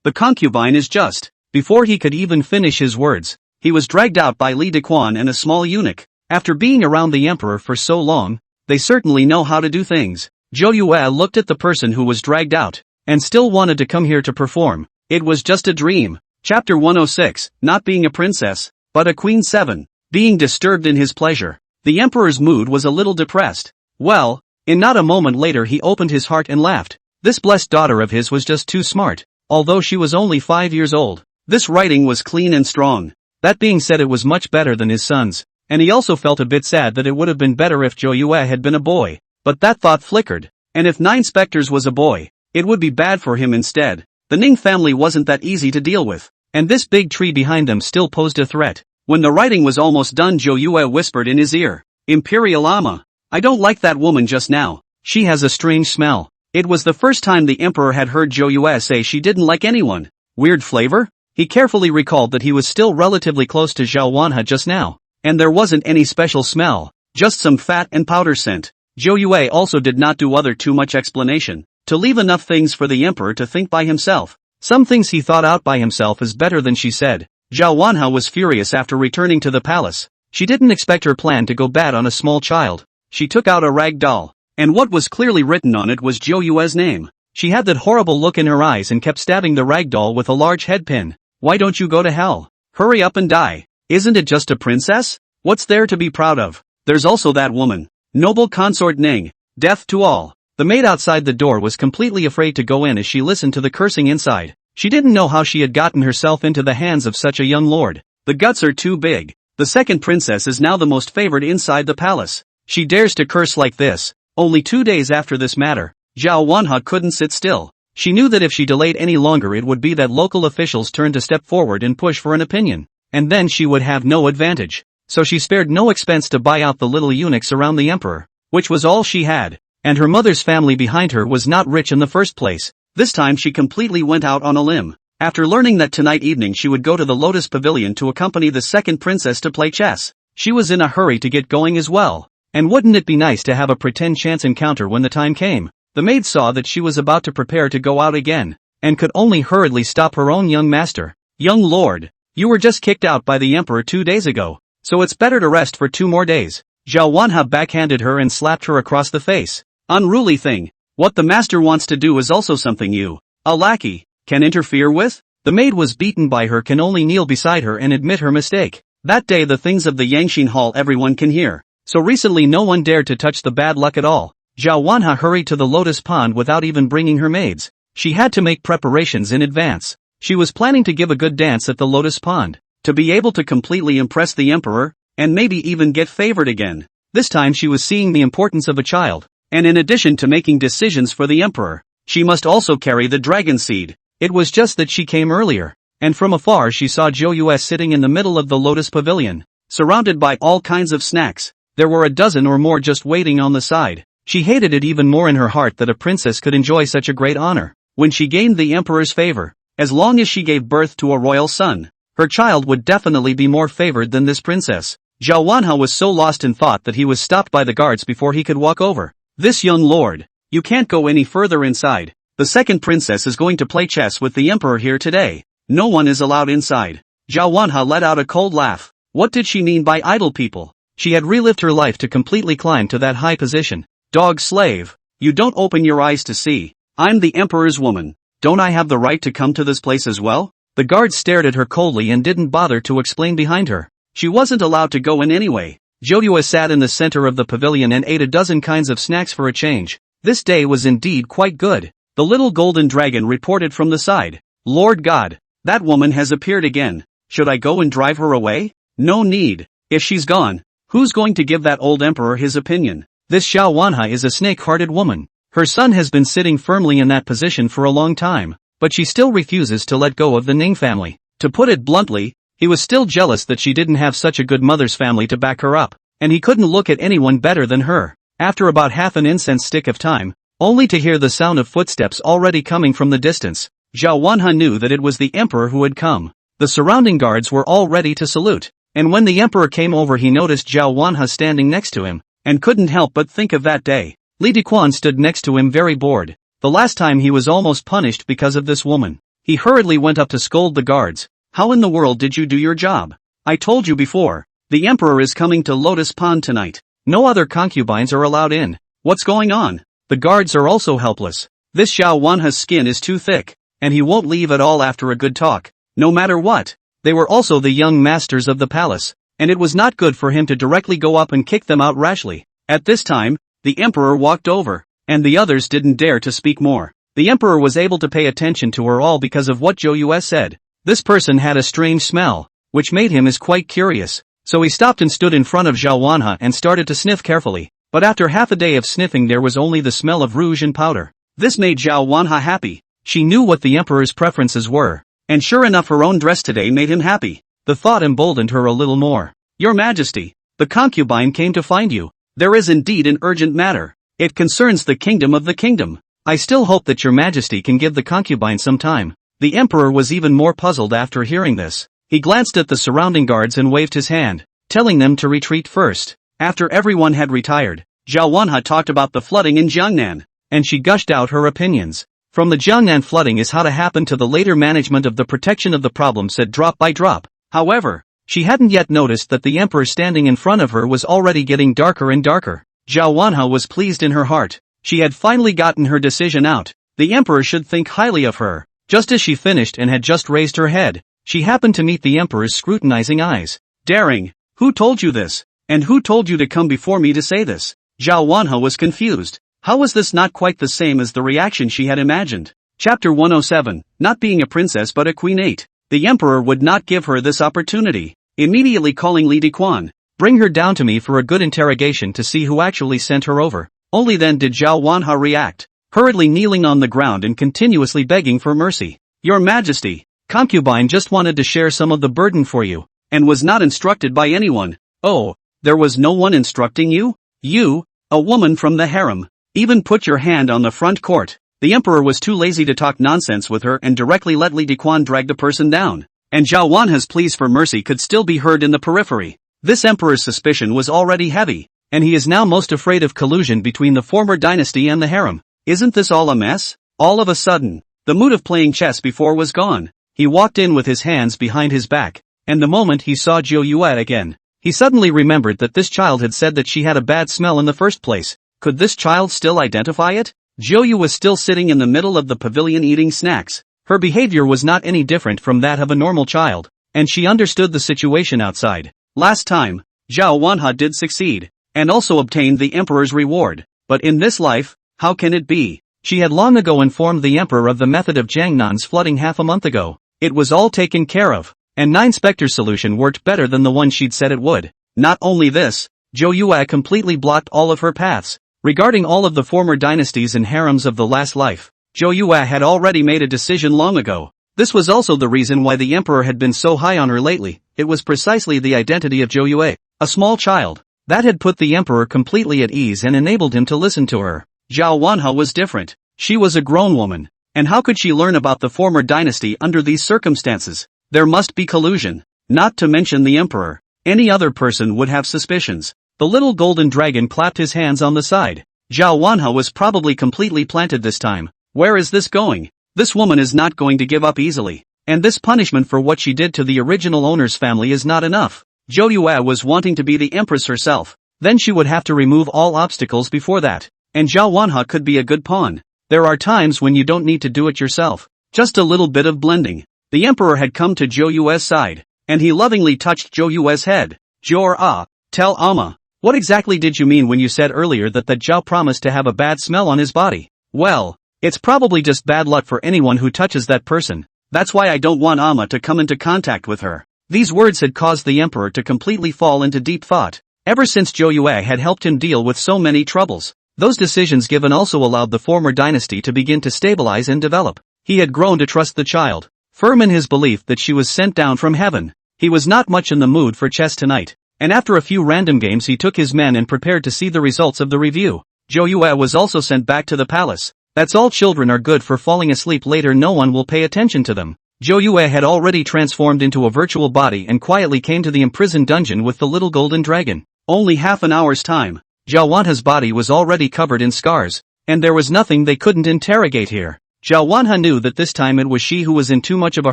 The concubine is just. Before he could even finish his words, he was dragged out by Li Dequan and a small eunuch. After being around the emperor for so long, they certainly know how to do things. Zhou Yue looked at the person who was dragged out, and still wanted to come here to perform. It was just a dream. Chapter 106, not being a princess, but a queen. 7. Being disturbed in his pleasure. The emperor's mood was a little depressed. Well, in not a moment later he opened his heart and laughed. This blessed daughter of his was just too smart, although she was only 5 years old. This writing was clean and strong. That being said, it was much better than his son's, and he also felt a bit sad that it would have been better if Zhou Yue had been a boy. But that thought flickered, and if 9 specters was a boy, it would be bad for him instead. The Ning family wasn't that easy to deal with, and this big tree behind them still posed a threat. When the writing was almost done, Zhou Yue whispered in his ear, Imperial Ama, I don't like that woman just now. She has a strange smell. It was the first time the emperor had heard Zhou Yue say she didn't like anyone. Weird flavor? He carefully recalled that he was still relatively close to Zhao Wanha just now, and there wasn't any special smell, just some fat and powder scent. Zhou Yue also did not do too much explanation, to leave enough things for the emperor to think by himself. Some things he thought out by himself is better than she said. Zhao Wanha was furious after returning to the palace. She didn't expect her plan to go bad on a small child. She took out a rag doll, and what was clearly written on it was Zhou Yue's name. She had that horrible look in her eyes and kept stabbing the rag doll with a large head pin. Why don't you go to hell? Hurry up and die. Isn't it just a princess? What's there to be proud of? There's also that woman. Noble consort Ning. Death to all. The maid outside the door was completely afraid to go in as she listened to the cursing inside. She didn't know how she had gotten herself into the hands of such a young lord. The guts are too big. The second princess is now the most favored inside the palace. She dares to curse like this. Only 2 days after this matter, Zhao Wanha couldn't sit still. She knew that if she delayed any longer it would be that local officials' turn to step forward and push for an opinion, and then she would have no advantage. So she spared no expense to buy out the little eunuchs around the emperor, which was all she had, and her mother's family behind her was not rich in the first place. This time she completely went out on a limb. After learning that tonight evening she would go to the Lotus Pavilion to accompany the second princess to play chess, she was in a hurry to get going as well. And wouldn't it be nice to have a pretend chance encounter when the time came? The maid saw that she was about to prepare to go out again, and could only hurriedly stop her own young master. Young lord, you were just kicked out by the emperor 2 days ago, so it's better to rest for 2 more days. Zhao Wanha backhanded her and slapped her across the face. Unruly thing. What the master wants to do is also something you, a lackey, can interfere with? The maid was beaten by her, can only kneel beside her and admit her mistake. That day the things of the Yangshin Hall everyone can hear. So recently no one dared to touch the bad luck at all. Zhao Wanha hurried to the lotus pond without even bringing her maids. She had to make preparations in advance. She was planning to give a good dance at the lotus pond, to be able to completely impress the emperor, and maybe even get favored again. This time she was seeing the importance of a child, and in addition to making decisions for the emperor, she must also carry the dragon seed. It was just that she came earlier, and from afar she saw Zhou Yue sitting in the middle of the lotus pavilion, surrounded by all kinds of snacks. There were a dozen or more just waiting on the side. She hated it even more in her heart that a princess could enjoy such a great honor. When she gained the emperor's favor, as long as she gave birth to a royal son, her child would definitely be more favored than this princess. Zhao Wanha was so lost in thought that he was stopped by the guards before he could walk over. This young lord, you can't go any further inside. The second princess is going to play chess with the emperor here today. No one is allowed inside. Zhao Wanha let out a cold laugh. What did she mean by idle people? She had relived her life to completely climb to that high position. Dog slave. You don't open your eyes to see. I'm the emperor's woman. Don't I have the right to come to this place as well? The guards stared at her coldly and didn't bother to explain behind her. She wasn't allowed to go in anyway. Zhou Yue sat in the center of the pavilion and ate a dozen kinds of snacks for a change. This day was indeed quite good. The little golden dragon reported from the side. Lord God, that woman has appeared again. Should I go and drive her away? No need. If she's gone, who's going to give that old emperor his opinion? This Xiao Wanha is a snake-hearted woman. Her son has been sitting firmly in that position for a long time, but she still refuses to let go of the Ning family. To put it bluntly, he was still jealous that she didn't have such a good mother's family to back her up, and he couldn't look at anyone better than her. After about half an incense stick of time, only to hear the sound of footsteps already coming from the distance, Zhao Wanha knew that it was the emperor who had come. The surrounding guards were all ready to salute, and when the emperor came over he noticed Zhao Wanha standing next to him, and couldn't help but think of that day. Li Dequan stood next to him very bored. The last time he was almost punished because of this woman. He hurriedly went up to scold the guards. How in the world did you do your job? I told you before. The emperor is coming to Lotus Pond tonight. No other concubines are allowed in. What's going on? The guards are also helpless. This Xiao Wanha's skin is too thick, and he won't leave at all after a good talk, no matter what. They were also the young masters of the palace, and it was not good for him to directly go up and kick them out rashly. At this time, the emperor walked over, and the others didn't dare to speak more. The emperor was able to pay attention to her all because of what Zhou Yue said. This person had a strange smell, which made him quite curious. So he stopped and stood in front of Zhao Wanha and started to sniff carefully. But after half a day of sniffing there was only the smell of rouge and powder. This made Zhao Wanha happy. She knew what the emperor's preferences were. And sure enough her own dress today made him happy. The thought emboldened her a little more. Your Majesty, the concubine came to find you. There is indeed an urgent matter. It concerns the kingdom of the kingdom. I still hope that your Majesty can give the concubine some time. The emperor was even more puzzled after hearing this. He glanced at the surrounding guards and waved his hand, telling them to retreat first. After everyone had retired, Zhao Wanha talked about the flooding in Jiangnan, and she gushed out her opinions. From the Jiangnan flooding is how to happen to the later management of the protection of the problem said drop by drop. However, she hadn't yet noticed that the emperor standing in front of her was already getting darker and darker. Zhao Wanha was pleased in her heart. She had finally gotten her decision out. The emperor should think highly of her. Just as she finished and had just raised her head, she happened to meet the emperor's scrutinizing eyes. Daring, who told you this? And who told you to come before me to say this? Zhao Wanha was confused. How was this not quite the same as the reaction she had imagined? Chapter 107, Not being a princess but a queen 8. The emperor would not give her this opportunity. Immediately calling Li Dequan, bring her down to me for a good interrogation to see who actually sent her over. Only then did Zhao Wanha react, hurriedly kneeling on the ground and continuously begging for mercy. Your Majesty, concubine just wanted to share some of the burden for you, and was not instructed by anyone. Oh, there was no one instructing you? You, a woman from the harem, even put your hand on the front court. The emperor was too lazy to talk nonsense with her and directly let Li Dequan drag the person down. And Zhao Wanha's pleas for mercy could still be heard in the periphery. This emperor's suspicion was already heavy, and he is now most afraid of collusion between the former dynasty and the harem. Isn't this all a mess? All of a sudden, the mood of playing chess before was gone. He walked in with his hands behind his back, and the moment he saw Zhou Yue again, he suddenly remembered that this child had said that she had a bad smell in the first place. Could this child still identify it? Zhou Yue was still sitting in the middle of the pavilion eating snacks. Her behavior was not any different from that of a normal child, and she understood the situation outside. Last time, Zhao Wanha did succeed, and also obtained the emperor's reward. But in this life, how can it be? She had long ago informed the emperor of the method of Jiangnan's flooding half a month ago. It was all taken care of, and Nine Specter's solution worked better than the one she'd said it would. Not only this, Zhou Yue completely blocked all of her paths. Regarding all of the former dynasties and harems of the last life, Zhou Yue had already made a decision long ago. This was also the reason why the emperor had been so high on her lately. It was precisely the identity of Zhou Yue, a small child, that had put the emperor completely at ease and enabled him to listen to her. Zhao Wanha was different. She was a grown woman, and how could she learn about the former dynasty under these circumstances? There must be collusion, not to mention the emperor. Any other person would have suspicions. The little golden dragon clapped his hands on the side. Zhao Wanha was probably completely planted this time. Where is this going? This woman is not going to give up easily. And this punishment for what she did to the original owner's family is not enough. Zhou Yue was wanting to be the empress herself. Then she would have to remove all obstacles before that. And Zhao Wanhe could be a good pawn. There are times when you don't need to do it yourself. Just a little bit of blending. The emperor had come to Zhou Yue's side, and he lovingly touched Zhou Yue's head. Tell Ama. What exactly did you mean when you said earlier that Zhao promised to have a bad smell on his body? Well, it's probably just bad luck for anyone who touches that person. That's why I don't want Ama to come into contact with her. These words had caused the emperor to completely fall into deep thought. Ever since Zhou Yue had helped him deal with so many troubles, those decisions given also allowed the former dynasty to begin to stabilize and develop. He had grown to trust the child, firm in his belief that she was sent down from heaven. He was not much in the mood for chess tonight, and after a few random games he took his men and prepared to see the results of the review. Zhou Yue was also sent back to the palace. That's all children are good for falling asleep later, no one will pay attention to them. Zhou Yue had already transformed into a virtual body and quietly came to the imprisoned dungeon with the little golden dragon. Only half an hour's time. Zhao Wanhe's body was already covered in scars, and there was nothing they couldn't interrogate here. Zhao Wanhe knew that this time it was she who was in too much of a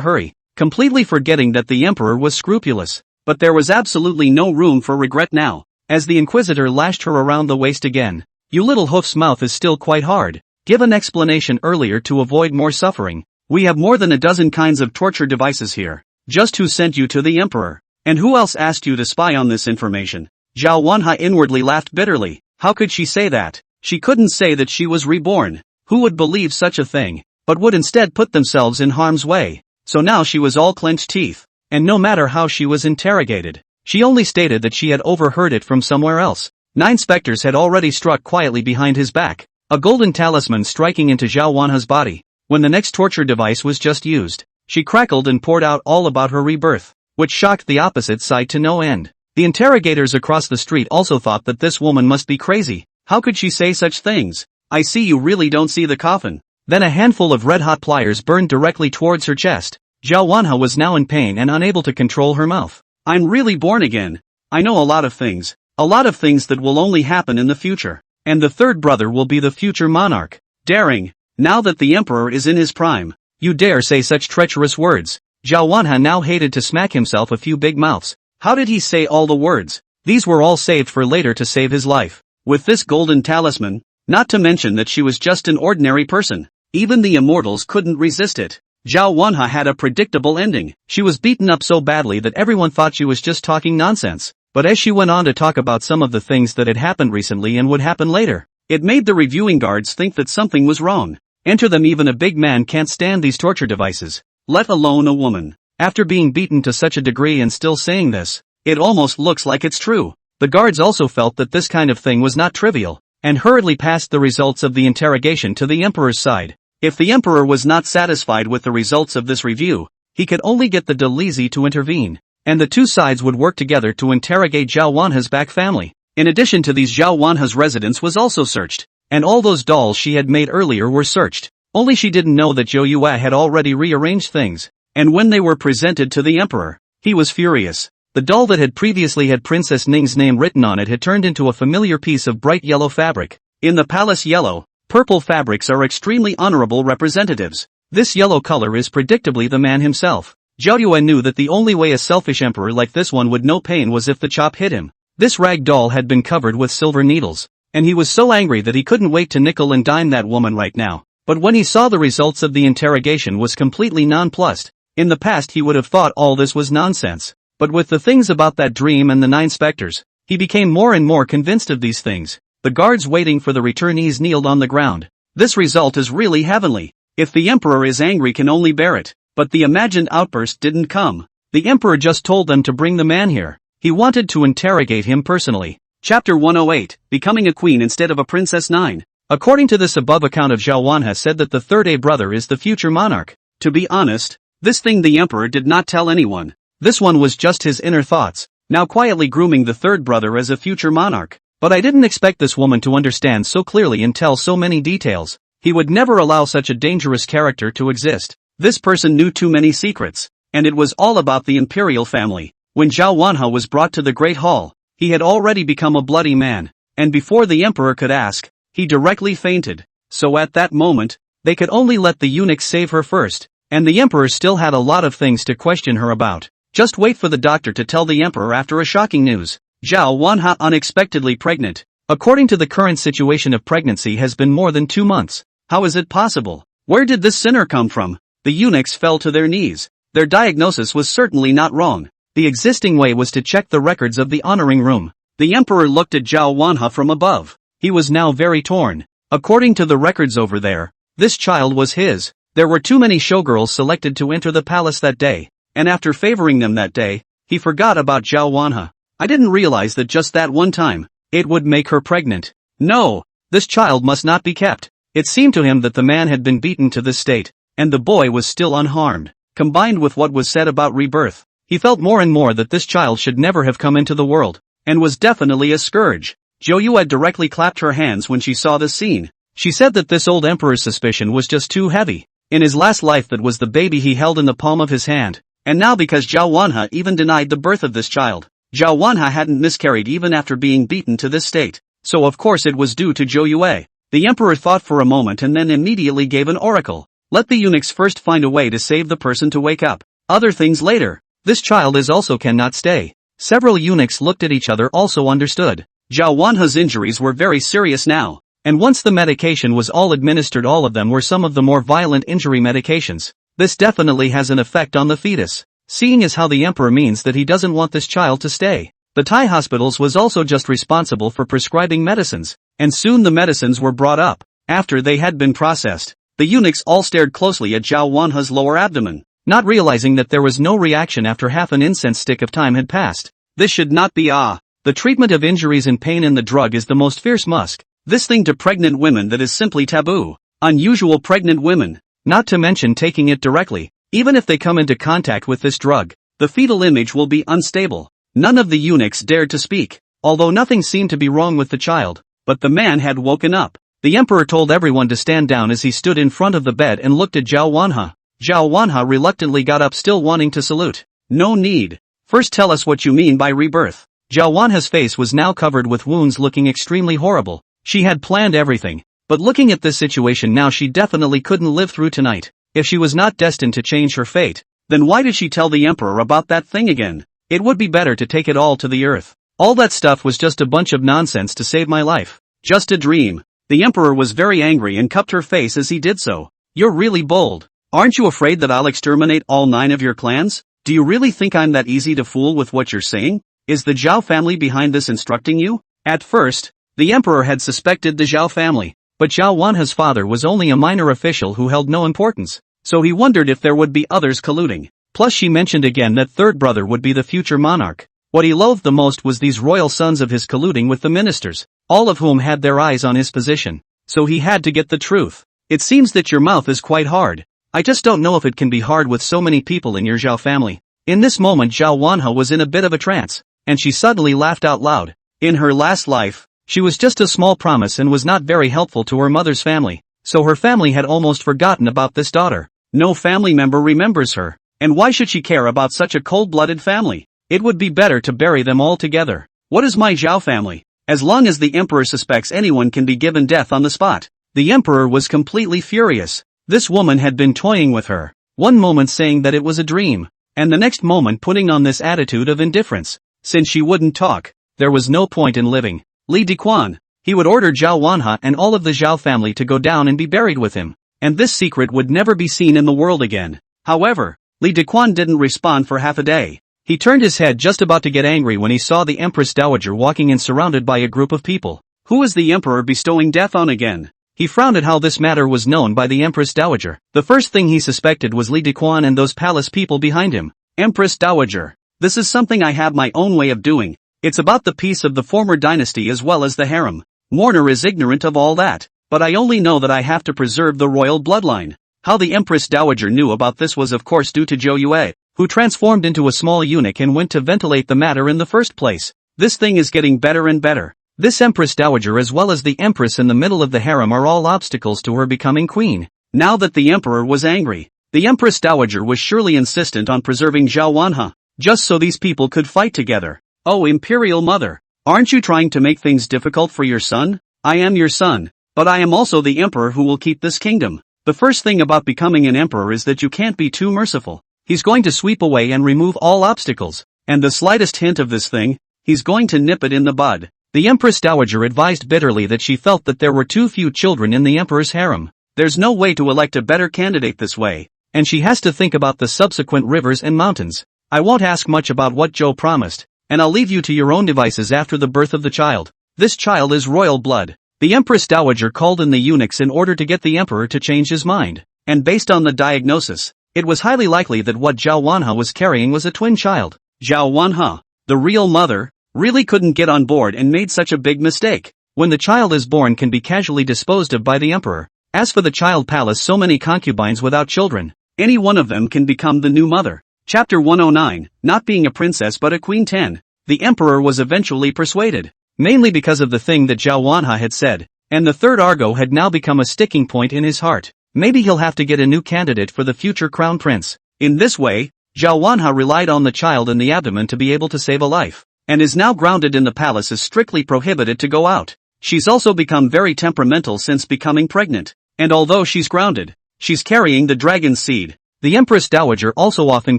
hurry, completely forgetting that the emperor was scrupulous. But there was absolutely no room for regret now, as the inquisitor lashed her around the waist again. You little hoof's mouth is still quite hard. Give an explanation earlier to avoid more suffering. We have more than a dozen kinds of torture devices here. Just who sent you to the emperor? And who else asked you to spy on this information? Zhao Wanhe inwardly laughed bitterly. How could she say that? She couldn't say that she was reborn. Who would believe such a thing? But would instead put themselves in harm's way. So now she was all clenched teeth. And no matter how she was interrogated, she only stated that she had overheard it from somewhere else. 9 specters had already struck quietly behind his back, a golden talisman striking into Zhao Wanhe's body. When the next torture device was just used, she crackled and poured out all about her rebirth, which shocked the opposite side to no end. The interrogators across the street also thought that this woman must be crazy. How could she say such things? I see you really don't see the coffin. Then a handful of red-hot pliers burned directly towards her chest. Zhao Wanhe was now in pain and unable to control her mouth. I'm really born again. I know a lot of things that will only happen in the future. And the third brother will be the future monarch. Daring. Now that the emperor is in his prime, you dare say such treacherous words. Zhao Wanhe now hated to smack himself a few big mouths. How did he say all the words? These were all saved for later to save his life. With this golden talisman, not to mention that she was just an ordinary person, even the immortals couldn't resist it. Zhao Wanhe had a predictable ending. She was beaten up so badly that everyone thought she was just talking nonsense. But as she went on to talk about some of the things that had happened recently and would happen later, it made the reviewing guards think that something was wrong. Enter them, even a big man can't stand these torture devices, let alone a woman. After being beaten to such a degree and still saying this, it almost looks like it's true. The guards also felt that this kind of thing was not trivial, and hurriedly passed the results of the interrogation to the emperor's side. If the emperor was not satisfied with the results of this review, he could only get the Dalizi to intervene, and the two sides would work together to interrogate Zhao Wanhe's back family. In addition to these, Zhao Wanhe's residence was also searched, and all those dolls she had made earlier were searched. Only she didn't know that Zhou Yue had already rearranged things, and when they were presented to the emperor, he was furious. The doll that had previously had Princess Ning's name written on it had turned into a familiar piece of bright yellow fabric. In the palace, yellow, purple fabrics are extremely honorable representatives. This yellow color is predictably the man himself. Zhou Yue knew that the only way a selfish emperor like this one would know pain was if the chop hit him. This rag doll had been covered with silver needles, and he was so angry that he couldn't wait to nickel and dime that woman right now. But when he saw the results of the interrogation, was completely nonplussed. In the past he would have thought all this was nonsense, but with the things about that dream and the 9 specters, he became more and more convinced of these things. The guards waiting for the returnees kneeled on the ground. This result is really heavenly. If the emperor is angry, can only bear it. But the imagined outburst didn't come. The emperor just told them to bring the man here. He wanted to interrogate him personally. Chapter 108, Becoming a Queen Instead of a Princess 9. According to this above account of Zhao Wanhe said that the third A brother is the future monarch. To be honest, this thing the emperor did not tell anyone. This one was just his inner thoughts, now quietly grooming the third brother as a future monarch. But I didn't expect this woman to understand so clearly and tell so many details. He would never allow such a dangerous character to exist. This person knew too many secrets, and it was all about the imperial family. When Zhao Wanhe was brought to the Great Hall, he had already become a bloody man, and before the emperor could ask, he directly fainted. So at that moment, They could only let the eunuchs save her first, and the emperor still had a lot of things to question her about. Just wait for the doctor to tell the emperor after a shocking news. Zhao Wanha unexpectedly pregnant. According to the current situation of pregnancy has been more than 2 months. How is it possible? Where did this sinner come from? The eunuchs fell to their knees. Their diagnosis was certainly not wrong. The existing way was to check the records of the honoring room. The emperor looked at Zhao Wanha from above. He was now very torn. According to the records over there, this child was his. There were too many showgirls selected to enter the palace that day, and after favoring them that day, he forgot about Zhao Wanha. I didn't realize that just that one time, it would make her pregnant. No, this child must not be kept. It seemed to him that the man had been beaten to this state, and the boy was still unharmed. Combined with what was said about rebirth, he felt more and more that this child should never have come into the world, and was definitely a scourge. Zhou Yue directly clapped her hands when she saw this scene. She said that this old emperor's suspicion was just too heavy. In his last life that was the baby he held in the palm of his hand, and now because Zhao Wanha even denied the birth of this child. Zhao Wanha hadn't miscarried even after being beaten to this state, so of course it was due to Zhou Yue. The emperor thought for a moment and then immediately gave an oracle. Let the eunuchs first find a way to save the person to wake up. Other things later. This child is also cannot stay. Several eunuchs looked at each other also understood. Zhao Wanha's injuries were very serious now, and once the medication was all administered all of them were some of the more violent injury medications. This definitely has an effect on the fetus. Seeing as how the emperor means that he doesn't want this child to stay. The Thai hospitals was also just responsible for prescribing medicines, and soon the medicines were brought up. After they had been processed, the eunuchs all stared closely at Zhao Wanha's lower abdomen, not realizing that there was no reaction after half an incense stick of time had passed. This should not be The treatment of injuries and pain in the drug is the most fierce musk. This thing to pregnant women that is simply taboo. Unusual pregnant women, not to mention taking it directly. Even if they come into contact with this drug, the fetal image will be unstable. None of the eunuchs dared to speak, although nothing seemed to be wrong with the child, but the man had woken up. The emperor told everyone to stand down as he stood in front of the bed and looked at Zhao Wanha. Zhao Wanha reluctantly got up, still wanting to salute. No need. First tell us what you mean by rebirth. Zhao Wanha's face was now covered with wounds, looking extremely horrible. She had planned everything, but looking at this situation now she definitely couldn't live through tonight. If she was not destined to change her fate, then why did she tell the emperor about that thing again? It would be better to take it all to the earth. All that stuff was just a bunch of nonsense to save my life. Just a dream. The emperor was very angry and cupped her face as he did so. You're really bold. Aren't you afraid that I'll exterminate all 9 of your clans? Do you really think I'm that easy to fool with what you're saying? Is the Zhao family behind this instructing you? At first, the emperor had suspected the Zhao family, but Zhao Wanha's father was only a minor official who held no importance, so he wondered if there would be others colluding. Plus she mentioned again that third brother would be the future monarch. What he loathed the most was these royal sons of his colluding with the ministers, all of whom had their eyes on his position. So he had to get the truth. It seems that your mouth is quite hard. I just don't know if it can be hard with so many people in your Zhao family. In this moment Zhao Wanha was in a bit of a trance, and she suddenly laughed out loud. In her last life, she was just a small promise and was not very helpful to her mother's family, so her family had almost forgotten about this daughter. No family member remembers her, and why should she care about such a cold-blooded family? It would be better to bury them all together. What is my Zhao family? As long as the emperor suspects anyone can be given death on the spot. The emperor was completely furious. This woman had been toying with her, one moment saying that it was a dream, and the next moment putting on this attitude of indifference. Since she wouldn't talk, there was no point in living. Li Dequan, he would order Zhao Wanha and all of the Zhao family to go down and be buried with him, and this secret would never be seen in the world again. However, Li Dequan didn't respond for half a day. He turned his head just about to get angry when he saw the Empress Dowager walking in surrounded by a group of people. Who is the emperor bestowing death on again? He frowned at how this matter was known by the Empress Dowager. The first thing he suspected was Li Dequan and those palace people behind him. Empress Dowager. This is something I have my own way of doing. It's about the peace of the former dynasty as well as the harem. Mourner is ignorant of all that, but I only know that I have to preserve the royal bloodline. How the Empress Dowager knew about this was of course due to Zhou Yue, who transformed into a small eunuch and went to ventilate the matter in the first place. This thing is getting better and better. This Empress Dowager as well as the Empress in the middle of the harem are all obstacles to her becoming queen. Now that the emperor was angry, the Empress Dowager was surely insistent on preserving Zhao Wanha, just so these people could fight together. Oh Imperial Mother, aren't you trying to make things difficult for your son? I am your son, but I am also the emperor who will keep this kingdom. The first thing about becoming an emperor is that you can't be too merciful. He's going to sweep away and remove all obstacles, and the slightest hint of this thing, he's going to nip it in the bud. The Empress Dowager advised bitterly that she felt that there were too few children in the emperor's harem. There's no way to elect a better candidate this way, and she has to think about the subsequent rivers and mountains. I won't ask much about what Joe promised, and I'll leave you to your own devices after the birth of the child. This child is royal blood. The Empress Dowager called in the eunuchs in order to get the emperor to change his mind, and based on the diagnosis, it was highly likely that what Zhao Wanhe was carrying was a twin child. Zhao Wanhe, the real mother, really couldn't get on board and made such a big mistake. When the child is born can be casually disposed of by the emperor. As for the child palace, so many concubines without children, any one of them can become the new mother. Chapter 109, Not Being a Princess but a Queen. 10. The emperor was eventually persuaded, mainly because of the thing that Zhao Wanhe had said, and the third Argo had now become a sticking point in his heart. Maybe he'll have to get a new candidate for the future crown prince. In this way, Zhao Wanhe relied on the child in the abdomen to be able to save a life, and is now grounded in the palace as strictly prohibited to go out. She's also become very temperamental since becoming pregnant, and although she's grounded, she's carrying the dragon's seed. The Empress Dowager also often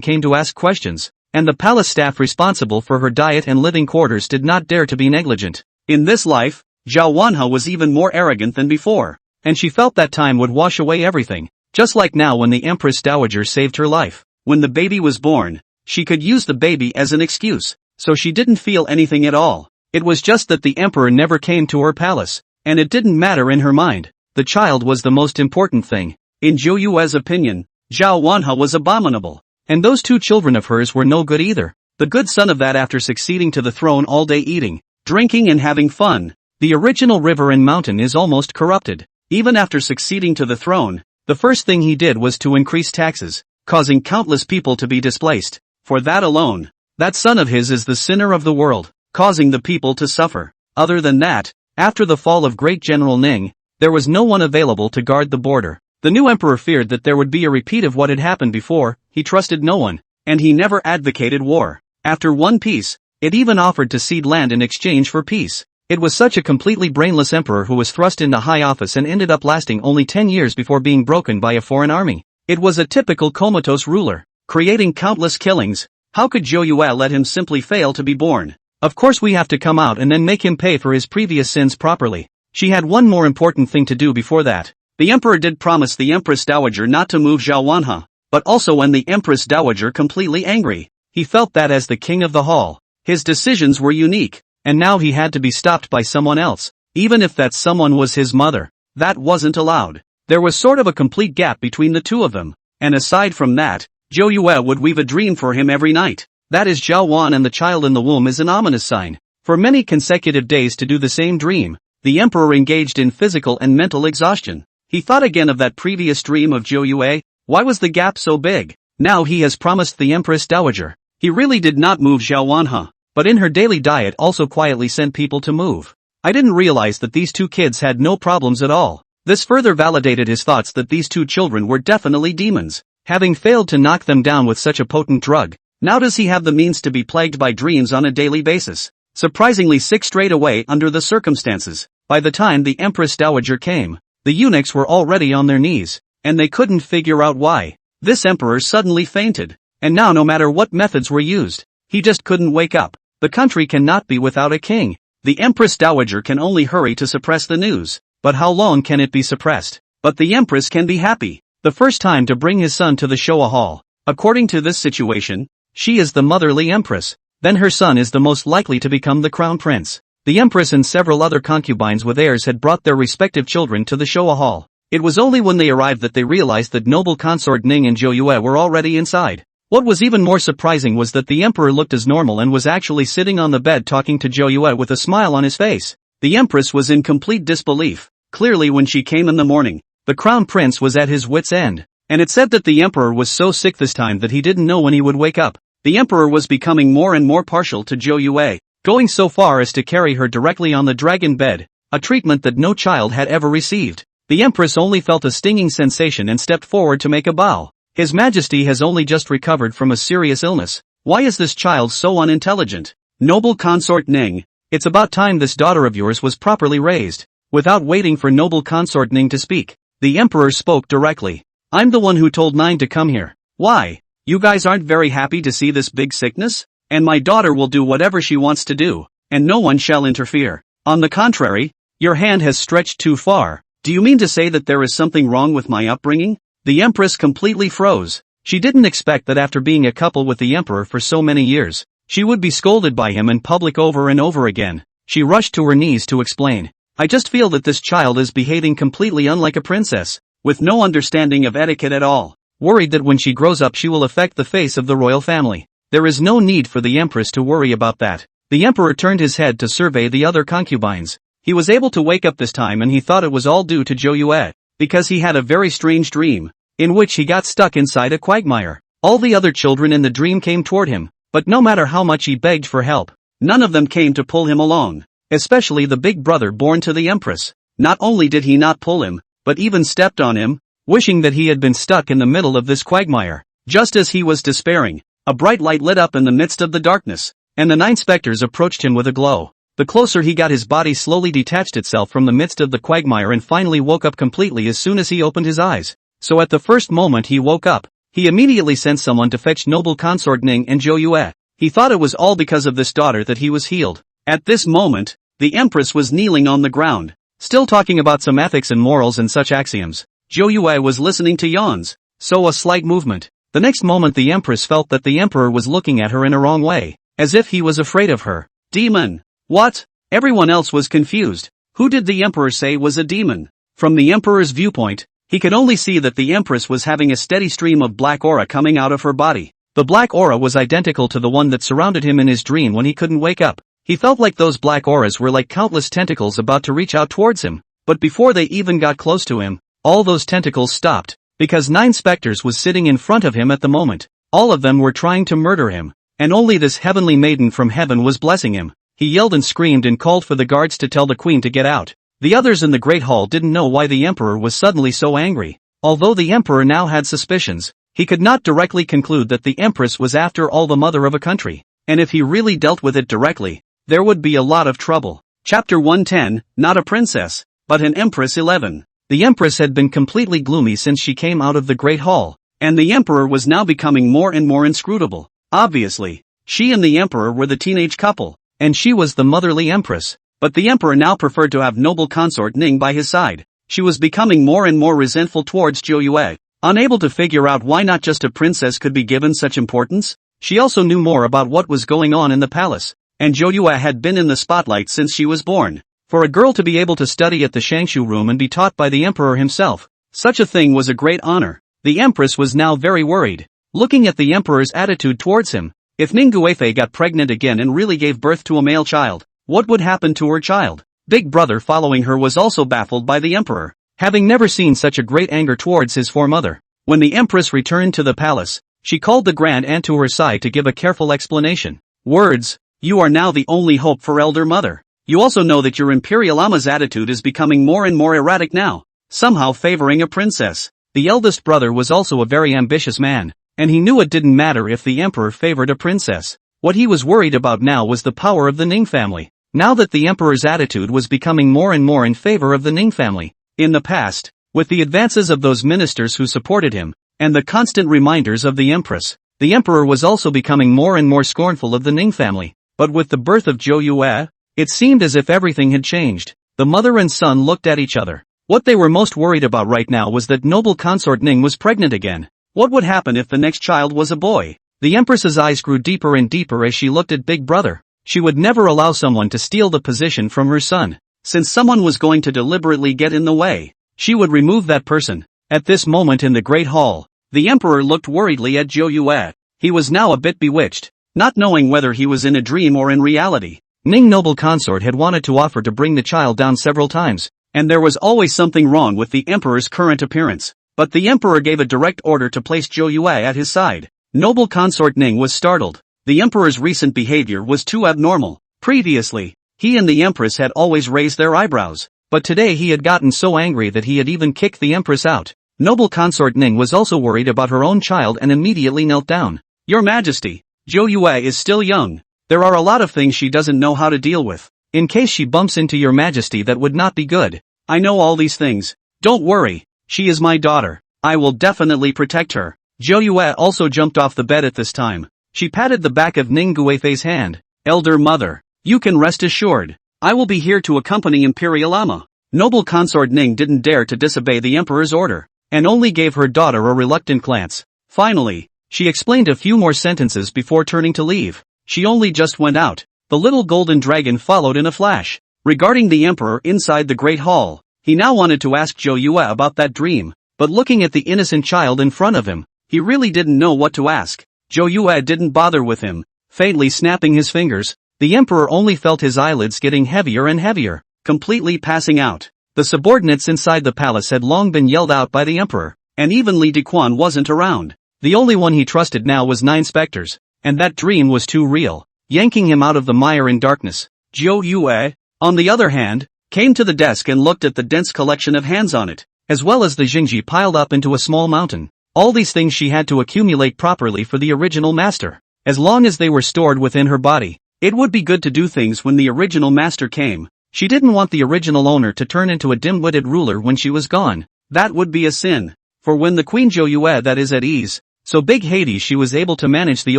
came to ask questions, and the palace staff responsible for her diet and living quarters did not dare to be negligent. In this life, Zhao Wanhe was even more arrogant than before, and she felt that time would wash away everything, just like now when the Empress Dowager saved her life. When the baby was born, she could use the baby as an excuse, so she didn't feel anything at all. It was just that the emperor never came to her palace, and it didn't matter in her mind. The child was the most important thing. In Zhou Yue's opinion, Zhao Wanhe was abominable, and those two children of hers were no good either. The good son of that after succeeding to the throne all day eating, drinking and having fun. The original river and mountain is almost corrupted. Even after succeeding to the throne, the first thing he did was to increase taxes, causing countless people to be displaced. For that alone, that son of his is the sinner of the world, causing the people to suffer. Other than that, after the fall of great General Ning, there was no one available to guard the border. The new emperor feared that there would be a repeat of what had happened before. He trusted no one, and he never advocated war. After one peace, it even offered to cede land in exchange for peace. It was such a completely brainless emperor who was thrust into high office and ended up lasting only 10 years before being broken by a foreign army. It was a typical comatose ruler, creating countless killings. How could Zhou Yue let him simply fail to be born? Of course we have to come out and then make him pay for his previous sins properly. She had one more important thing to do before that. The emperor did promise the Empress Dowager not to move Zhao Wanhe, but also when the Empress Dowager completely angry. He felt that as the king of the hall, his decisions were unique, and now he had to be stopped by someone else, even if that someone was his mother. That wasn't allowed. There was sort of a complete gap between the two of them, and aside from that, Zhou Yue would weave a dream for him every night. That is Zhao Wan, and the child in the womb is an ominous sign. For many consecutive days to do the same dream, the emperor engaged in physical and mental exhaustion. He thought again of that previous dream of Zhou Yue. Why was the gap so big? Now he has promised the Empress Dowager. He really did not move Zhao Wanhe, but in her daily diet also quietly sent people to move. I didn't realize that these two kids had no problems at all. This further validated his thoughts that these two children were definitely demons. Having failed to knock them down with such a potent drug, now does he have the means to be plagued by dreams on a daily basis? Surprisingly sick straight away under the circumstances. By the time the Empress Dowager came, the eunuchs were already on their knees, and they couldn't figure out why. This emperor suddenly fainted, and now no matter what methods were used, he just couldn't wake up. The country cannot be without a king. The Empress Dowager can only hurry to suppress the news, but how long can it be suppressed? But the Empress can be happy. The first time to bring his son to the Showa Hall. According to this situation, she is the motherly empress, then her son is the most likely to become the crown prince. The empress and several other concubines with heirs had brought their respective children to the Showa Hall. It was only when they arrived that they realized that noble consort Ning and Zhou Yue were already inside. What was even more surprising was that the emperor looked as normal and was actually sitting on the bed talking to Zhou Yue with a smile on his face. The empress was in complete disbelief. Clearly when she came in the morning, the crown prince was at his wit's end, and it said that the emperor was so sick this time that he didn't know when he would wake up. The emperor was becoming more and more partial to Zhou Yue, going so far as to carry her directly on the dragon bed, a treatment that no child had ever received. The empress only felt a stinging sensation and stepped forward to make a bow. His Majesty has only just recovered from a serious illness. Why is this child so unintelligent? Noble consort Ning, it's about time this daughter of yours was properly raised. Without waiting for noble consort Ning to speak, The emperor spoke directly. I'm the one who told Nine to come here. Why? You guys aren't very happy to see this big sickness? And my daughter will do whatever she wants to do, and no one shall interfere. On the contrary, your hand has stretched too far. Do you mean to say that there is something wrong with my upbringing? The empress completely froze. She didn't expect that after being a couple with the emperor for so many years, she would be scolded by him in public over and over again. She rushed to her knees to explain. I just feel that this child is behaving completely unlike a princess, with no understanding of etiquette at all. Worried that when she grows up she will affect the face of the royal family. There is no need for the empress to worry about that. The emperor turned his head to survey the other concubines. He was able to wake up this time and he thought it was all due to Zhou Yue, because he had a very strange dream, in which he got stuck inside a quagmire. All the other children in the dream came toward him, but no matter how much he begged for help, none of them came to pull him along, especially the big brother born to the empress. Not only did he not pull him, but even stepped on him, wishing that he had been stuck in the middle of this quagmire. Just as he was despairing, a bright light lit up in the midst of the darkness, and the 9 specters approached him with a glow. The closer he got, his body slowly detached itself from the midst of the quagmire and finally woke up completely as soon as he opened his eyes. So at the first moment he woke up, he immediately sent someone to fetch noble consort Ning and Zhou Yue. He thought it was all because of this daughter that he was healed. At this moment, the empress was kneeling on the ground, still talking about some ethics and morals and such axioms. Zhou Yue was listening to yawns, so a slight movement. The next moment the empress felt that the emperor was looking at her in a wrong way, as if he was afraid of her. Demon! What? Everyone else was confused. Who did the emperor say was a demon? From the emperor's viewpoint, he could only see that the empress was having a steady stream of black aura coming out of her body. The black aura was identical to the one that surrounded him in his dream when he couldn't wake up. He felt like those black auras were like countless tentacles about to reach out towards him, but before they even got close to him, all those tentacles stopped, because 9 specters was sitting in front of him at the moment. All of them were trying to murder him, and only this heavenly maiden from heaven was blessing him. He yelled and screamed and called for the guards to tell the queen to get out. The others in the great hall didn't know why the emperor was suddenly so angry. Although the emperor now had suspicions, he could not directly conclude that the empress was after all the mother of a country, and if he really dealt with it directly, there would be a lot of trouble. Chapter 110, Not a Princess, but an Empress 11. The empress had been completely gloomy since she came out of the great hall, and the emperor was now becoming more and more inscrutable. Obviously, she and the emperor were the teenage couple, and she was the motherly empress, but the emperor now preferred to have noble consort Ning by his side. She was becoming more and more resentful towards Zhou Yue, unable to figure out why not just a princess could be given such importance. She also knew more about what was going on in the palace, and Zhou Yue had been in the spotlight since she was born. For a girl to be able to study at the Shangshu room and be taught by the emperor himself, such a thing was a great honor. The empress was now very worried, looking at the emperor's attitude towards him. If Ning Guifei got pregnant again and really gave birth to a male child, what would happen to her child? Big brother following her was also baffled by the emperor, having never seen such a great anger towards his foremother. When the empress returned to the palace, she called the grand aunt to her side to give a careful explanation. Words: you are now the only hope for elder mother. You also know that your imperial ama's attitude is becoming more and more erratic now, somehow favoring a princess. The eldest brother was also a very ambitious man, and he knew it didn't matter if the emperor favored a princess. What he was worried about now was the power of the Ning family, now that the emperor's attitude was becoming more and more in favor of the Ning family. In the past, with the advances of those ministers who supported him, and the constant reminders of the empress, the emperor was also becoming more and more scornful of the Ning family. But with the birth of Zhou Yue, it seemed as if everything had changed. The mother and son looked at each other. What they were most worried about right now was that noble consort Ning was pregnant again. What would happen if the next child was a boy? The empress's eyes grew deeper and deeper as she looked at Big Brother. She would never allow someone to steal the position from her son. Since someone was going to deliberately get in the way, she would remove that person. At this moment in the great hall, the emperor looked worriedly at Zhou Yue. He was now a bit bewitched, not knowing whether he was in a dream or in reality. Ning noble consort had wanted to offer to bring the child down several times, and there was always something wrong with the emperor's current appearance. But the emperor gave a direct order to place Zhou Yue at his side. Noble consort Ning was startled. The emperor's recent behavior was too abnormal. Previously, he and the empress had always raised their eyebrows, but today he had gotten so angry that he had even kicked the empress out. Noble consort Ning was also worried about her own child and immediately knelt down. Your Majesty, Zhou Yue is still young. There are a lot of things she doesn't know how to deal with. In case she bumps into your Majesty, that would not be good. I know all these things. Don't worry. She is my daughter. I will definitely protect her. Zhou Yue also jumped off the bed at this time. She patted the back of Ning Guifei's hand. Elder mother, you can rest assured. I will be here to accompany Imperial Ama. Noble consort Ning didn't dare to disobey the emperor's order, and only gave her daughter a reluctant glance. Finally, she explained a few more sentences before turning to leave. She only just went out. The little golden dragon followed in a flash. Regarding the emperor inside the great hall, he now wanted to ask Zhou Yue about that dream, but looking at the innocent child in front of him, he really didn't know what to ask. Zhou Yue didn't bother with him, faintly snapping his fingers. The emperor only felt his eyelids getting heavier and heavier, completely passing out. The subordinates inside the palace had long been yelled out by the emperor, and even Li Dequan wasn't around. The only one he trusted now was 9 specters, and that dream was too real, yanking him out of the mire in darkness. Zhou Yue, on the other hand, came to the desk and looked at the dense collection of hands on it, as well as the Jingji piled up into a small mountain. All these things she had to accumulate properly for the original master. As long as they were stored within her body, it would be good to do things when the original master came. She didn't want the original owner to turn into a dim-witted ruler when she was gone. That would be a sin. For when the Queen Zhou Yue that is at ease, so big Hades she was able to manage the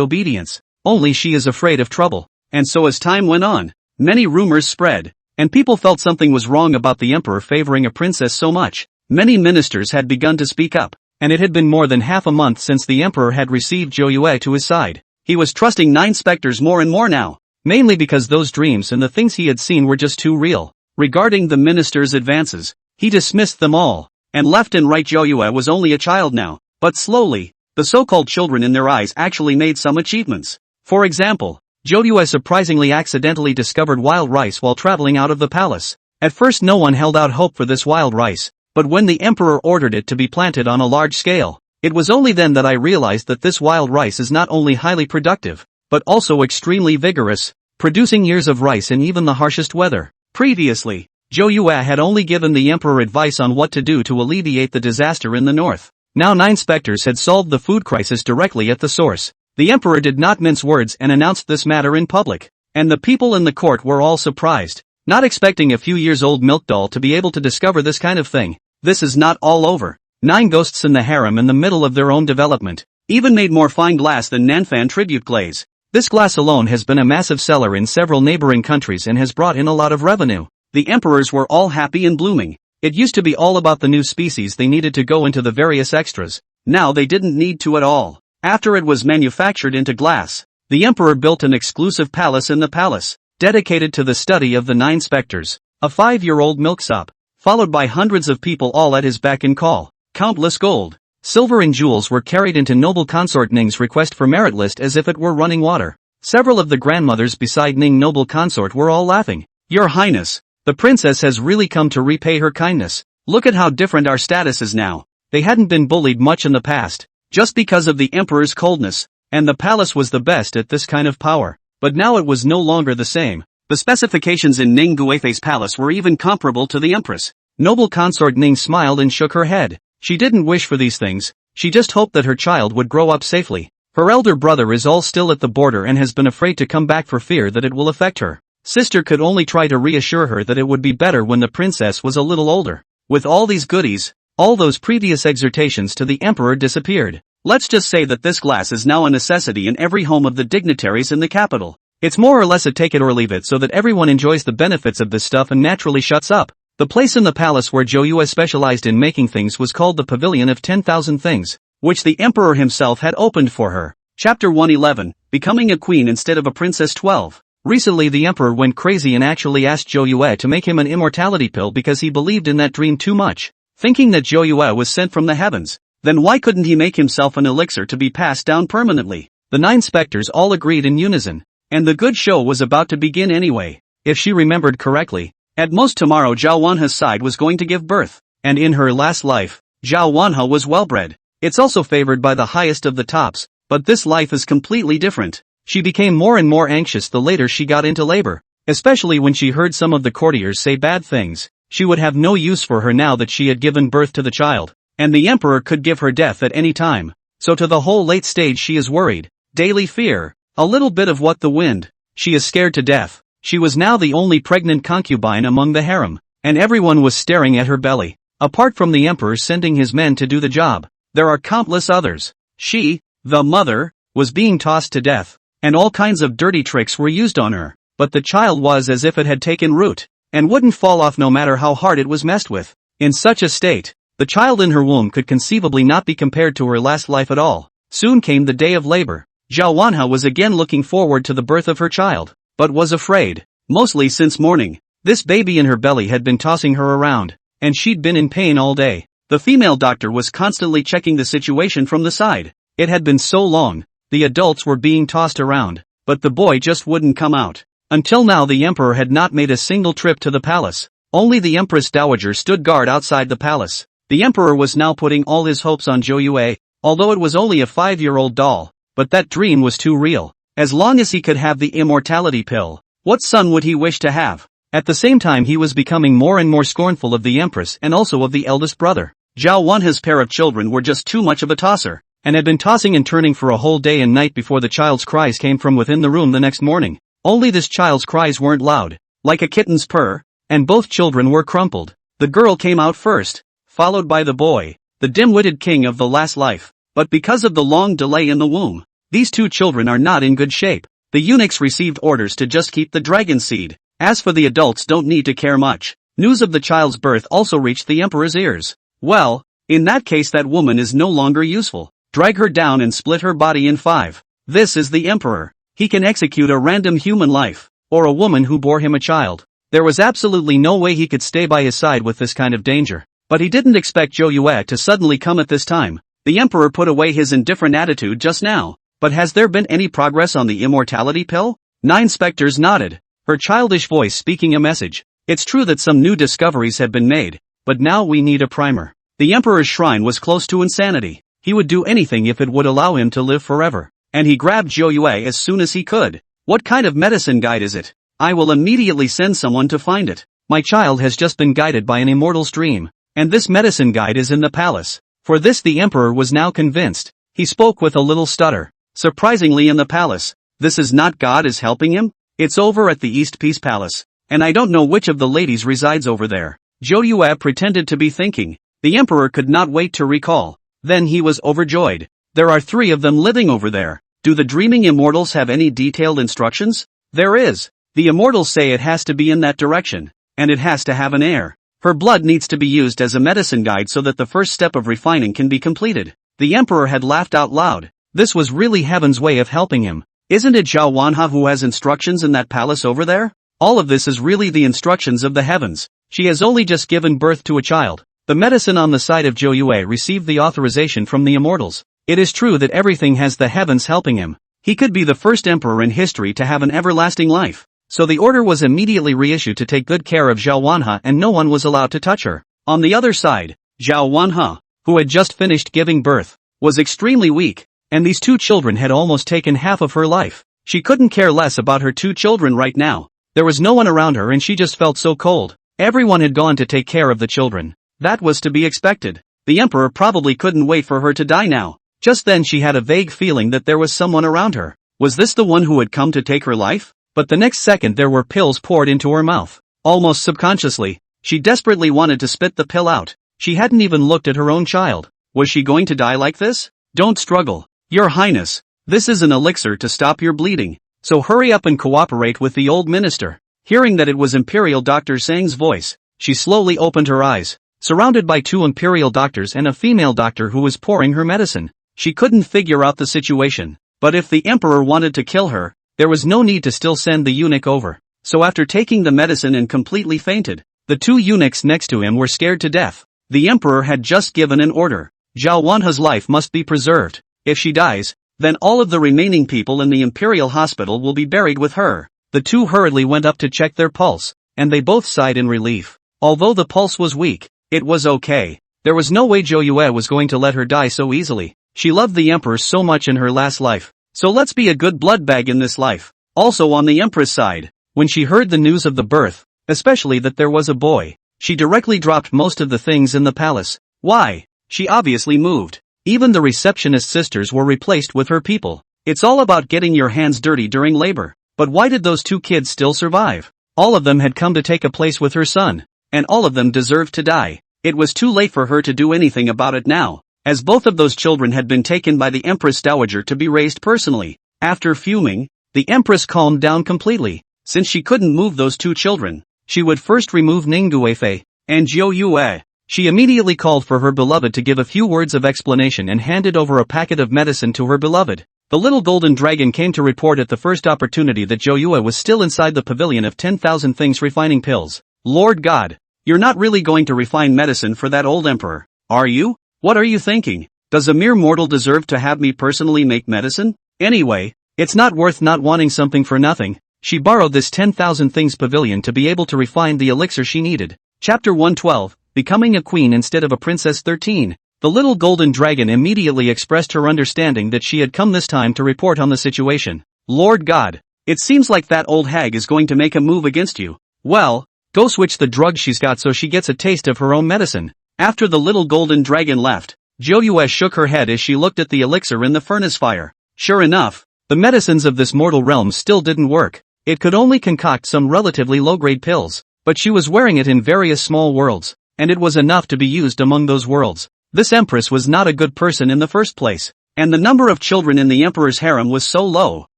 obedience. Only she is afraid of trouble. And so as time went on, many rumors spread, and people felt something was wrong about the emperor favoring a princess so much. Many ministers had begun to speak up, and it had been more than half a month since the emperor had received Zhou Yue to his side. He was trusting 9 specters more and more now, mainly because those dreams and the things he had seen were just too real. Regarding the minister's advances, he dismissed them all, and left and right Zhou Yue was only a child now, but slowly, the so-called children in their eyes actually made some achievements. For example, Zhou Yue surprisingly accidentally discovered wild rice while traveling out of the palace. At first no one held out hope for this wild rice, but when the emperor ordered it to be planted on a large scale, it was only then that I realized that this wild rice is not only highly productive, but also extremely vigorous, producing years of rice in even the harshest weather. Previously, Zhou Yue had only given the emperor advice on what to do to alleviate the disaster in the north. Now 9 specters had solved the food crisis directly at the source. The emperor did not mince words and announced this matter in public, and the people in the court were all surprised, not expecting a few years old milk doll to be able to discover this kind of thing. This is not all over. 9 ghosts in the harem in the middle of their own development, even made more fine glass than Nanfan tribute glaze. This glass alone has been a massive seller in several neighboring countries and has brought in a lot of revenue. The emperors were all happy and blooming. It used to be all about the new species they needed to go into the various extras. Now they didn't need to at all. After it was manufactured into glass, the emperor built an exclusive palace in the palace, dedicated to the study of the 9 specters, a 5-year-old milksop, followed by hundreds of people all at his beck and call. Countless gold, silver and jewels were carried into noble consort Ning's request for merit list as if it were running water. Several of the grandmothers beside Ning noble consort were all laughing. Your Highness, the princess has really come to repay her kindness. Look at how different our status is now. They hadn't been bullied much in the past, just because of the emperor's coldness, and the palace was the best at this kind of power. But now it was no longer the same. The specifications in Ning Guifei's palace were even comparable to the empress. Noble consort Ning smiled and shook her head. She didn't wish for these things, she just hoped that her child would grow up safely. Her elder brother is all still at the border and has been afraid to come back for fear that it will affect her. Sister could only try to reassure her that it would be better when the princess was a little older. With all these goodies, all those previous exhortations to the emperor disappeared. Let's just say that this glass is now a necessity in every home of the dignitaries in the capital. It's more or less a take it or leave it so that everyone enjoys the benefits of this stuff and naturally shuts up. The place in the palace where Zhou Yue specialized in making things was called the Pavilion of 10,000 Things, which the emperor himself had opened for her. Chapter 111, Becoming a Queen Instead of a Princess 12. Recently the emperor went crazy and actually asked Zhou Yue to make him an immortality pill because he believed in that dream too much. Thinking that Zhou Yue was sent from the heavens, then why couldn't he make himself an elixir to be passed down permanently? The 9 specters all agreed in unison, and the good show was about to begin anyway. If she remembered correctly, at most tomorrow Zhao Wanhe's side was going to give birth, and in her last life, Zhao Wanhe was well-bred. It's also favored by the highest of the tops, but this life is completely different. She became more and more anxious the later she got into labor, especially when she heard some of the courtiers say bad things. She would have no use for her now that she had given birth to the child, and the emperor could give her death at any time. So to the whole late stage she is worried. Daily fear, a little bit of what the wind. She is scared to death. She was now the only pregnant concubine among the harem, and everyone was staring at her belly. Apart from the emperor sending his men to do the job, there are countless others. She, the mother, was being tossed to death, and all kinds of dirty tricks were used on her, but the child was as if it had taken root, and wouldn't fall off no matter how hard it was messed with. In such a state, the child in her womb could conceivably not be compared to her last life at all. Soon came the day of labor. Zhao Wanha was again looking forward to the birth of her child, but was afraid, mostly since morning. This baby in her belly had been tossing her around, and she'd been in pain all day. The female doctor was constantly checking the situation from the side. It had been so long, the adults were being tossed around, but the boy just wouldn't come out. Until now the emperor had not made a single trip to the palace. Only the empress dowager stood guard outside the palace. The emperor was now putting all his hopes on Zhou Yue, although it was only a 5-year-old doll, but that dream was too real. As long as he could have the immortality pill, what son would he wish to have? At the same time he was becoming more and more scornful of the empress and also of the eldest brother. Zhao Wanha's pair of children were just too much of a tosser, and had been tossing and turning for a whole day and night before the child's cries came from within the room the next morning. Only this child's cries weren't loud, like a kitten's purr, and both children were crumpled. The girl came out first, followed by the boy, the dim-witted king of the last life. But because of the long delay in the womb, these two children are not in good shape. The eunuchs received orders to just keep the dragon seed. As for the adults, don't need to care much. News of the child's birth also reached the emperor's ears. Well, in that case that woman is no longer useful. Drag her down and split her body in 5. This is the emperor. He can execute a random human life, or a woman who bore him a child. There was absolutely no way he could stay by his side with this kind of danger. But he didn't expect Zhou Yue to suddenly come at this time. The emperor put away his indifferent attitude just now. But has there been any progress on the immortality pill? 9 specters nodded, her childish voice speaking a message. It's true that some new discoveries have been made, but now we need a primer. The emperor's shrine was close to insanity. He would do anything if it would allow him to live forever. And he grabbed Zhou Yue as soon as he could. What kind of medicine guide is it? I will immediately send someone to find it. My child has just been guided by an immortal's dream, and this medicine guide is in the palace. For this the emperor was now convinced. He spoke with a little stutter. Surprisingly, in the palace, this is not God is helping him? It's over at the East Peace Palace, and I don't know which of the ladies resides over there. Zhou Yue pretended to be thinking. The emperor could not wait to recall. Then he was overjoyed. There are 3 of them living over there. Do the dreaming immortals have any detailed instructions? There is. The immortals say it has to be in that direction, and it has to have an heir. Her blood needs to be used as a medicine guide so that the first step of refining can be completed. The emperor had laughed out loud. This was really heaven's way of helping him. Isn't it Zhao Wanha who has instructions in that palace over there? All of this is really the instructions of the heavens. She has only just given birth to a child. The medicine on the side of Zhou Yue received the authorization from the immortals. It is true that everything has the heavens helping him. He could be the first emperor in history to have an everlasting life. So the order was immediately reissued to take good care of Zhao Wanha, and no one was allowed to touch her. On the other side, Zhao Wanha, who had just finished giving birth, was extremely weak, and these 2 children had almost taken half of her life. She couldn't care less about her 2 children right now. There was no one around her and she just felt so cold. Everyone had gone to take care of the children. That was to be expected. The emperor probably couldn't wait for her to die now. Just then she had a vague feeling that there was someone around her. Was this the one who had come to take her life? But the next second there were pills poured into her mouth. Almost subconsciously, she desperately wanted to spit the pill out. She hadn't even looked at her own child. Was she going to die like this? Don't struggle, Your Highness. This is an elixir to stop your bleeding. So hurry up and cooperate with the old minister. Hearing that it was Imperial Dr. Sang's voice, she slowly opened her eyes. Surrounded by 2 imperial doctors and a female doctor who was pouring her medicine, she couldn't figure out the situation. But if the emperor wanted to kill her, there was no need to still send the eunuch over. So after taking the medicine and completely fainted, the 2 eunuchs next to him were scared to death. The emperor had just given an order. Zhao Wanha's life must be preserved. If she dies, then all of the remaining people in the imperial hospital will be buried with her. The 2 hurriedly went up to check their pulse, and they both sighed in relief. Although the pulse was weak, it was okay. There was no way Zhou Yue was going to let her die so easily. She loved the emperor so much in her last life. So let's be a good blood bag in this life. Also on the empress side, when she heard the news of the birth, especially that there was a boy, she directly dropped most of the things in the palace. Why? She obviously moved. Even the receptionist sisters were replaced with her people. It's all about getting your hands dirty during labor. But why did those 2 kids still survive? All of them had come to take a place with her son, and all of them deserved to die. It was too late for her to do anything about it now, as both of those children had been taken by the Empress Dowager to be raised personally. After fuming, the Empress calmed down completely. Since she couldn't move those two children, she would first remove Ning Guifei and Zhou Yue. She immediately called for her beloved to give a few words of explanation and handed over a packet of medicine to her beloved. The little golden dragon came to report at the first opportunity that Zhou Yue was still inside the pavilion of 10,000 things refining pills. Lord God, you're not really going to refine medicine for that old emperor, are you? What are you thinking? Does a mere mortal deserve to have me personally make medicine? Anyway, it's not worth not wanting something for nothing. She borrowed this 10,000 things pavilion to be able to refine the elixir she needed. Chapter 112, Becoming a Queen Instead of a Princess 13. The little golden dragon immediately expressed her understanding that she had come this time to report on the situation. Lord God, it seems like that old hag is going to make a move against you. Well, go switch the drug she's got so she gets a taste of her own medicine. After the little golden dragon left, Zhou Yue shook her head as she looked at the elixir in the furnace fire. Sure enough, the medicines of this mortal realm still didn't work. It could only concoct some relatively low-grade pills, but she was wearing it in various small worlds, and it was enough to be used among those worlds. This empress was not a good person in the first place, and the number of children in the emperor's harem was so low.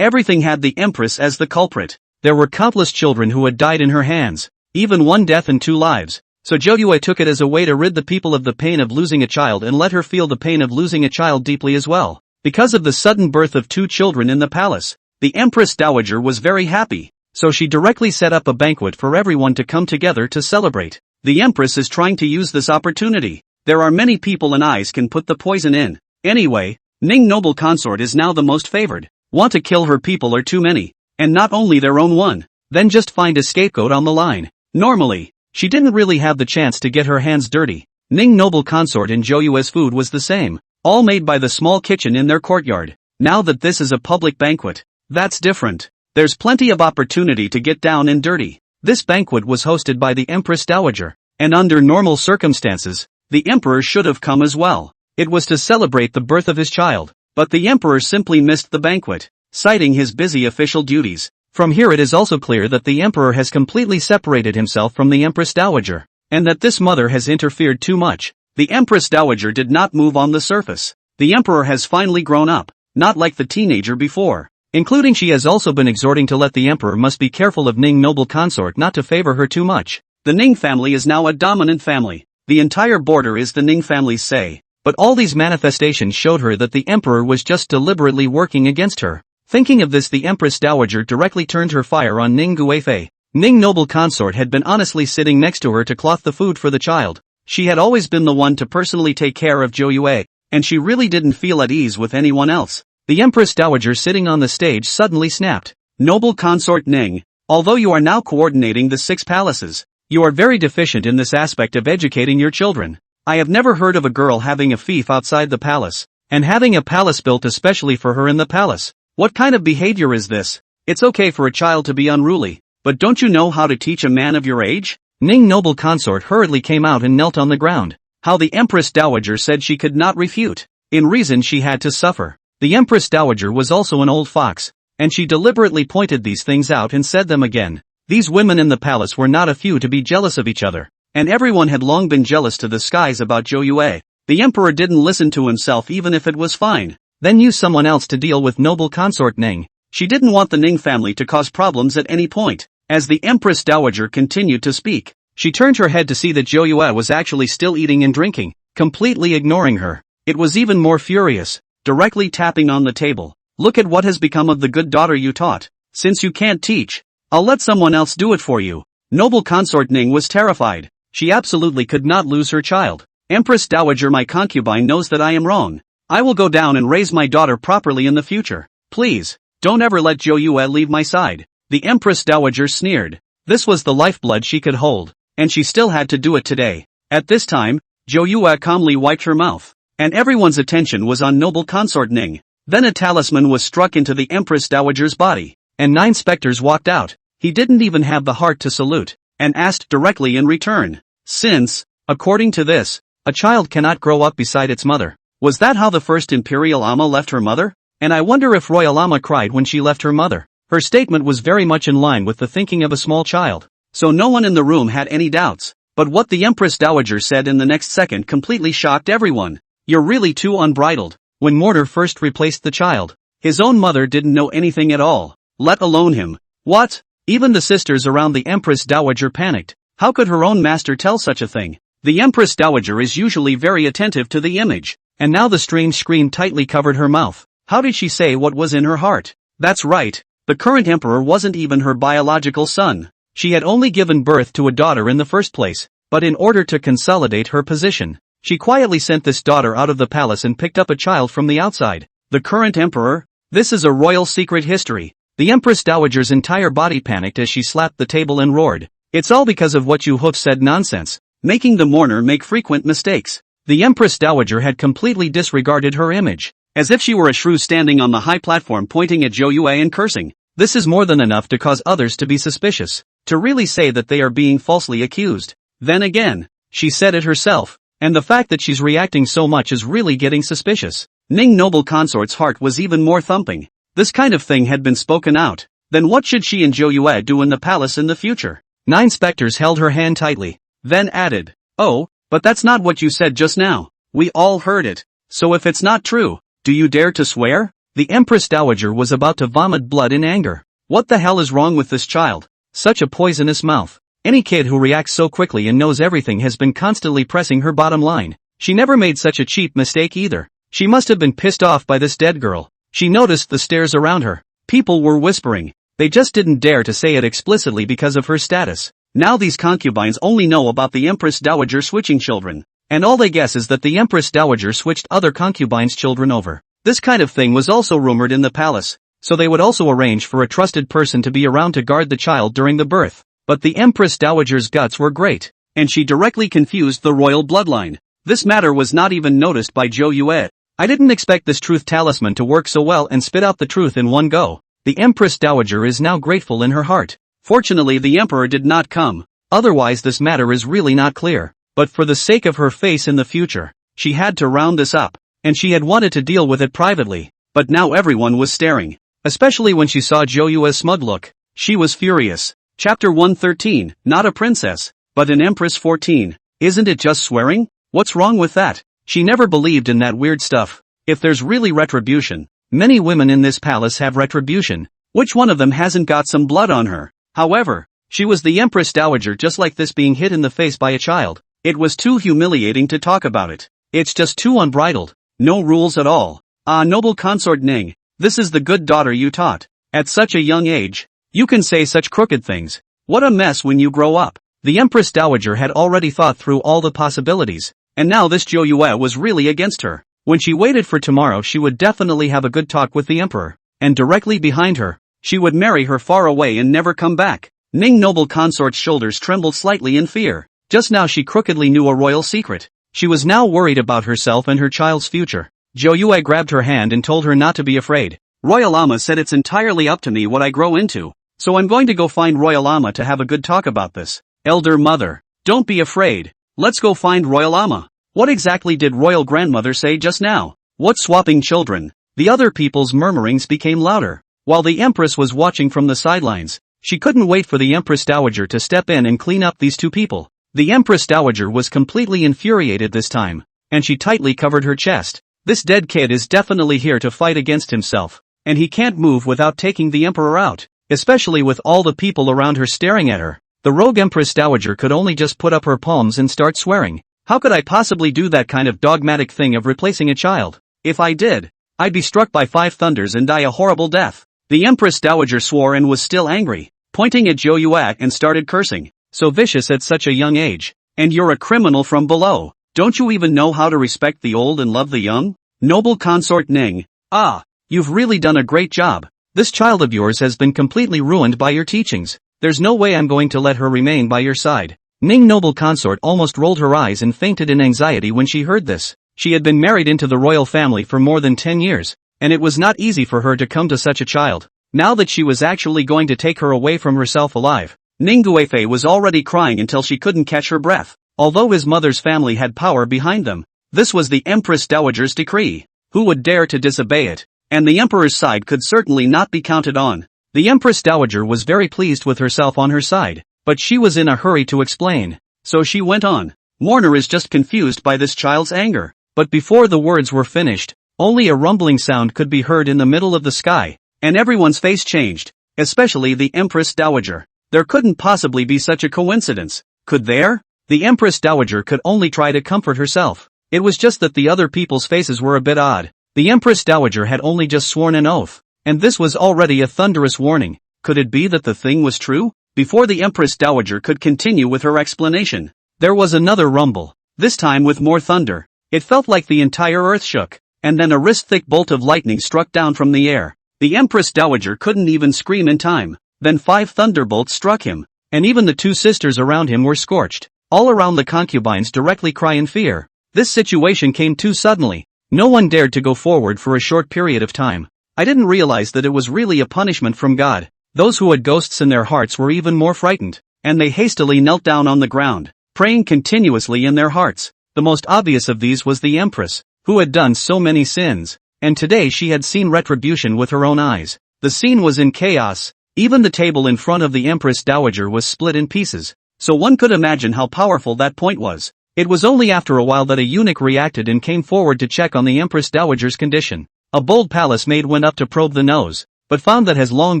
Everything had the empress as the culprit. There were countless children who had died in her hands, even one death and 2 lives. So Zhou Yue took it as a way to rid the people of the pain of losing a child and let her feel the pain of losing a child deeply as well. Because of the sudden birth of 2 children in the palace, the Empress Dowager was very happy, so she directly set up a banquet for everyone to come together to celebrate. The Empress is trying to use this opportunity. There are many people and eyes can put the poison in. Anyway, Ning Noble Consort is now the most favored. Want to kill her people are too many, and not only their own one. Then just find a scapegoat on the line. Normally, she didn't really have the chance to get her hands dirty. Ning Noble Consort and Zhou Yue's food was the same, all made by the small kitchen in their courtyard. Now that this is a public banquet, that's different. There's plenty of opportunity to get down and dirty. This banquet was hosted by the Empress Dowager, and under normal circumstances, the emperor should have come as well. It was to celebrate the birth of his child, but the emperor simply missed the banquet, citing his busy official duties. From here it is also clear that the emperor has completely separated himself from the Empress Dowager, and that this mother has interfered too much. The Empress Dowager did not move on the surface. The emperor has finally grown up, not like the teenager before. Including she has also been exhorting to let the emperor must be careful of Ning Noble Consort not to favor her too much. The Ning family is now a dominant family. The entire border is the Ning family's say. But all these manifestations showed her that the emperor was just deliberately working against her. Thinking of this, the Empress Dowager directly turned her fire on Ning Guifei. Ning Noble Consort had been honestly sitting next to her to cloth the food for the child. She had always been the one to personally take care of Zhou Yue, and she really didn't feel at ease with anyone else. The Empress Dowager sitting on the stage suddenly snapped. Noble Consort Ning, although you are now coordinating the 6 palaces, you are very deficient in this aspect of educating your children. I have never heard of a girl having a fief outside the palace, and having a palace built especially for her in the palace. What kind of behavior is this? It's okay for a child to be unruly, but don't you know how to teach a man of your age? Ning Noble Consort hurriedly came out and knelt on the ground. How the Empress Dowager said she could not refute. In reason she had to suffer. The Empress Dowager was also an old fox, and she deliberately pointed these things out and said them again. These women in the palace were not a few to be jealous of each other, and everyone had long been jealous to the skies about Zhou Yue. The emperor didn't listen to himself even if it was fine, then use someone else to deal with Noble Consort Ning. She didn't want the Ning family to cause problems at any point. As the Empress Dowager continued to speak, she turned her head to see that Zhou Yue was actually still eating and drinking, completely ignoring her. It was even more furious, directly tapping on the table. Look at what has become of the good daughter you taught. Since you can't teach, I'll let someone else do it for you. Noble Consort Ning was terrified. She absolutely could not lose her child. Empress Dowager, my concubine knows that I am wrong. I will go down and raise my daughter properly in the future. Please, don't ever let Zhou Yue leave my side. The Empress Dowager sneered. This was the lifeblood she could hold, and she still had to do it today. At this time, Zhou Yue calmly wiped her mouth, and everyone's attention was on Noble Consort Ning. Then a talisman was struck into the Empress Dowager's body, and 9 specters walked out. He didn't even have the heart to salute, and asked directly in return. Since, according to this, a child cannot grow up beside its mother. Was that how the first Imperial Ama left her mother? And I wonder if Royal Ama cried when she left her mother. Her statement was very much in line with the thinking of a small child, so no one in the room had any doubts. But what the Empress Dowager said in the next second completely shocked everyone. You're really too unbridled. When Mortar first replaced the child, his own mother didn't know anything at all, let alone him. What? Even the sisters around the Empress Dowager panicked. How could her own master tell such a thing? The Empress Dowager is usually very attentive to the image, and now the strange scream tightly covered her mouth. How did she say what was in her heart? That's right, the current emperor wasn't even her biological son. She had only given birth to a daughter in the first place, but in order to consolidate her position, she quietly sent this daughter out of the palace and picked up a child from the outside. The current emperor? This is a royal secret history. The Empress Dowager's entire body panicked as she slapped the table and roared. It's all because of what you hoof said nonsense, making the mourner make frequent mistakes. The Empress Dowager had completely disregarded her image, as if she were a shrew standing on the high platform pointing at Zhou Yue and cursing. This is more than enough to cause others to be suspicious, to really say that they are being falsely accused. Then again, she said it herself, and the fact that she's reacting so much is really getting suspicious. Ning noble consort's heart was even more thumping. This kind of thing had been spoken out. Then what should she and Zhou Yue do in the palace in the future? 9 specters held her hand tightly, then added, "Oh, but that's not what you said just now. We all heard it. So if it's not true, do you dare to swear?" The Empress Dowager was about to vomit blood in anger. What the hell is wrong with this child? Such a poisonous mouth. Any kid who reacts so quickly and knows everything has been constantly pressing her bottom line. She never made such a cheap mistake either. She must have been pissed off by this dead girl. She noticed the stares around her. People were whispering. They just didn't dare to say it explicitly because of her status. Now these concubines only know about the Empress Dowager switching children, and all they guess is that the Empress Dowager switched other concubines' children over. This kind of thing was also rumored in the palace, so they would also arrange for a trusted person to be around to guard the child during the birth. But the Empress Dowager's guts were great, and she directly confused the royal bloodline. This matter was not even noticed by Zhou Yue. I didn't expect this truth talisman to work so well and spit out the truth in one go. The Empress Dowager is now grateful in her heart. Fortunately the emperor did not come, otherwise this matter is really not clear. But for the sake of her face in the future, she had to round this up, and she had wanted to deal with it privately. But now everyone was staring, especially when she saw Zhou Yue's smug look. She was furious. Chapter 113, not a princess, but an empress 14. Isn't it just swearing? What's wrong with that? She never believed in that weird stuff. If there's really retribution, many women in this palace have retribution. Which one of them hasn't got some blood on her? However, she was the Empress Dowager, just like this being hit in the face by a child. It was too humiliating to talk about it. It's just too unbridled. No rules at all. Ah, noble consort Ning, this is the good daughter you taught. At such a young age, you can say such crooked things. What a mess when you grow up. The Empress Dowager had already thought through all the possibilities, and now this Zhou Yue was really against her. When she waited for tomorrow, she would definitely have a good talk with the emperor, and directly behind her, she would marry her far away and never come back. Ning noble consort's shoulders trembled slightly in fear. Just now she crookedly knew a royal secret. She was now worried about herself and her child's future. Zhou Yue grabbed her hand and told her not to be afraid. Royal Amma said it's entirely up to me what I grow into. So I'm going to go find Royal Amma to have a good talk about this. Elder mother, don't be afraid. Let's go find Royal Amma. What exactly did Royal Grandmother say just now? What swapping children? The other people's murmurings became louder. While the Empress was watching from the sidelines, she couldn't wait for the Empress Dowager to step in and clean up these two people. The Empress Dowager was completely infuriated this time, and she tightly covered her chest. This dead kid is definitely here to fight against himself, and he can't move without taking the Emperor out. Especially with all the people around her staring at her. The rogue Empress Dowager could only just put up her palms and start swearing. How could I possibly do that kind of dogmatic thing of replacing a child? If I did, I'd be struck by 5 thunders and die a horrible death. The Empress Dowager swore and was still angry, pointing at Zhou Yue and started cursing. So vicious at such a young age. And you're a criminal from below. Don't you even know how to respect the old and love the young? Noble consort Ning. Ah, you've really done a great job. This child of yours has been completely ruined by your teachings. There's no way I'm going to let her remain by your side. Ning noble consort almost rolled her eyes and fainted in anxiety when she heard this. She had been married into the royal family for more than 10 years, and it was not easy for her to come to such a child. Now that she was actually going to take her away from herself alive, Ning Guifei was already crying until she couldn't catch her breath. Although his mother's family had power behind them, this was the Empress Dowager's decree. Who would dare to disobey it? And the emperor's side could certainly not be counted on. The Empress Dowager was very pleased with herself on her side, but she was in a hurry to explain. so she went on. Mourner is just confused by this child's anger. But before the words were finished, only a rumbling sound could be heard in the middle of the sky, and everyone's face changed, especially the Empress Dowager. There couldn't possibly be such a coincidence, could there? The Empress Dowager could only try to comfort herself. It was just that the other people's faces were a bit odd. The Empress Dowager had only just sworn an oath, and this was already a thunderous warning. Could it be that the thing was true? Before the Empress Dowager could continue with her explanation, there was another rumble, this time with more thunder. It felt like the entire earth shook, and then a wrist-thick bolt of lightning struck down from the air. The Empress Dowager couldn't even scream in time. Then 5 thunderbolts struck him, and even the 2 sisters around him were scorched. All around the concubines directly cry in fear. This situation came too suddenly. No one dared to go forward for a short period of time. I didn't realize that it was really a punishment from God. Those who had ghosts in their hearts were even more frightened, and they hastily knelt down on the ground, praying continuously in their hearts. The most obvious of these was the Empress, who had done so many sins, and today she had seen retribution with her own eyes. The scene was in chaos. Even the table in front of the Empress Dowager was split in pieces, so one could imagine how powerful that point was. It was only after a while that a eunuch reacted and came forward to check on the Empress Dowager's condition. A bold palace maid went up to probe the nose, but found that has long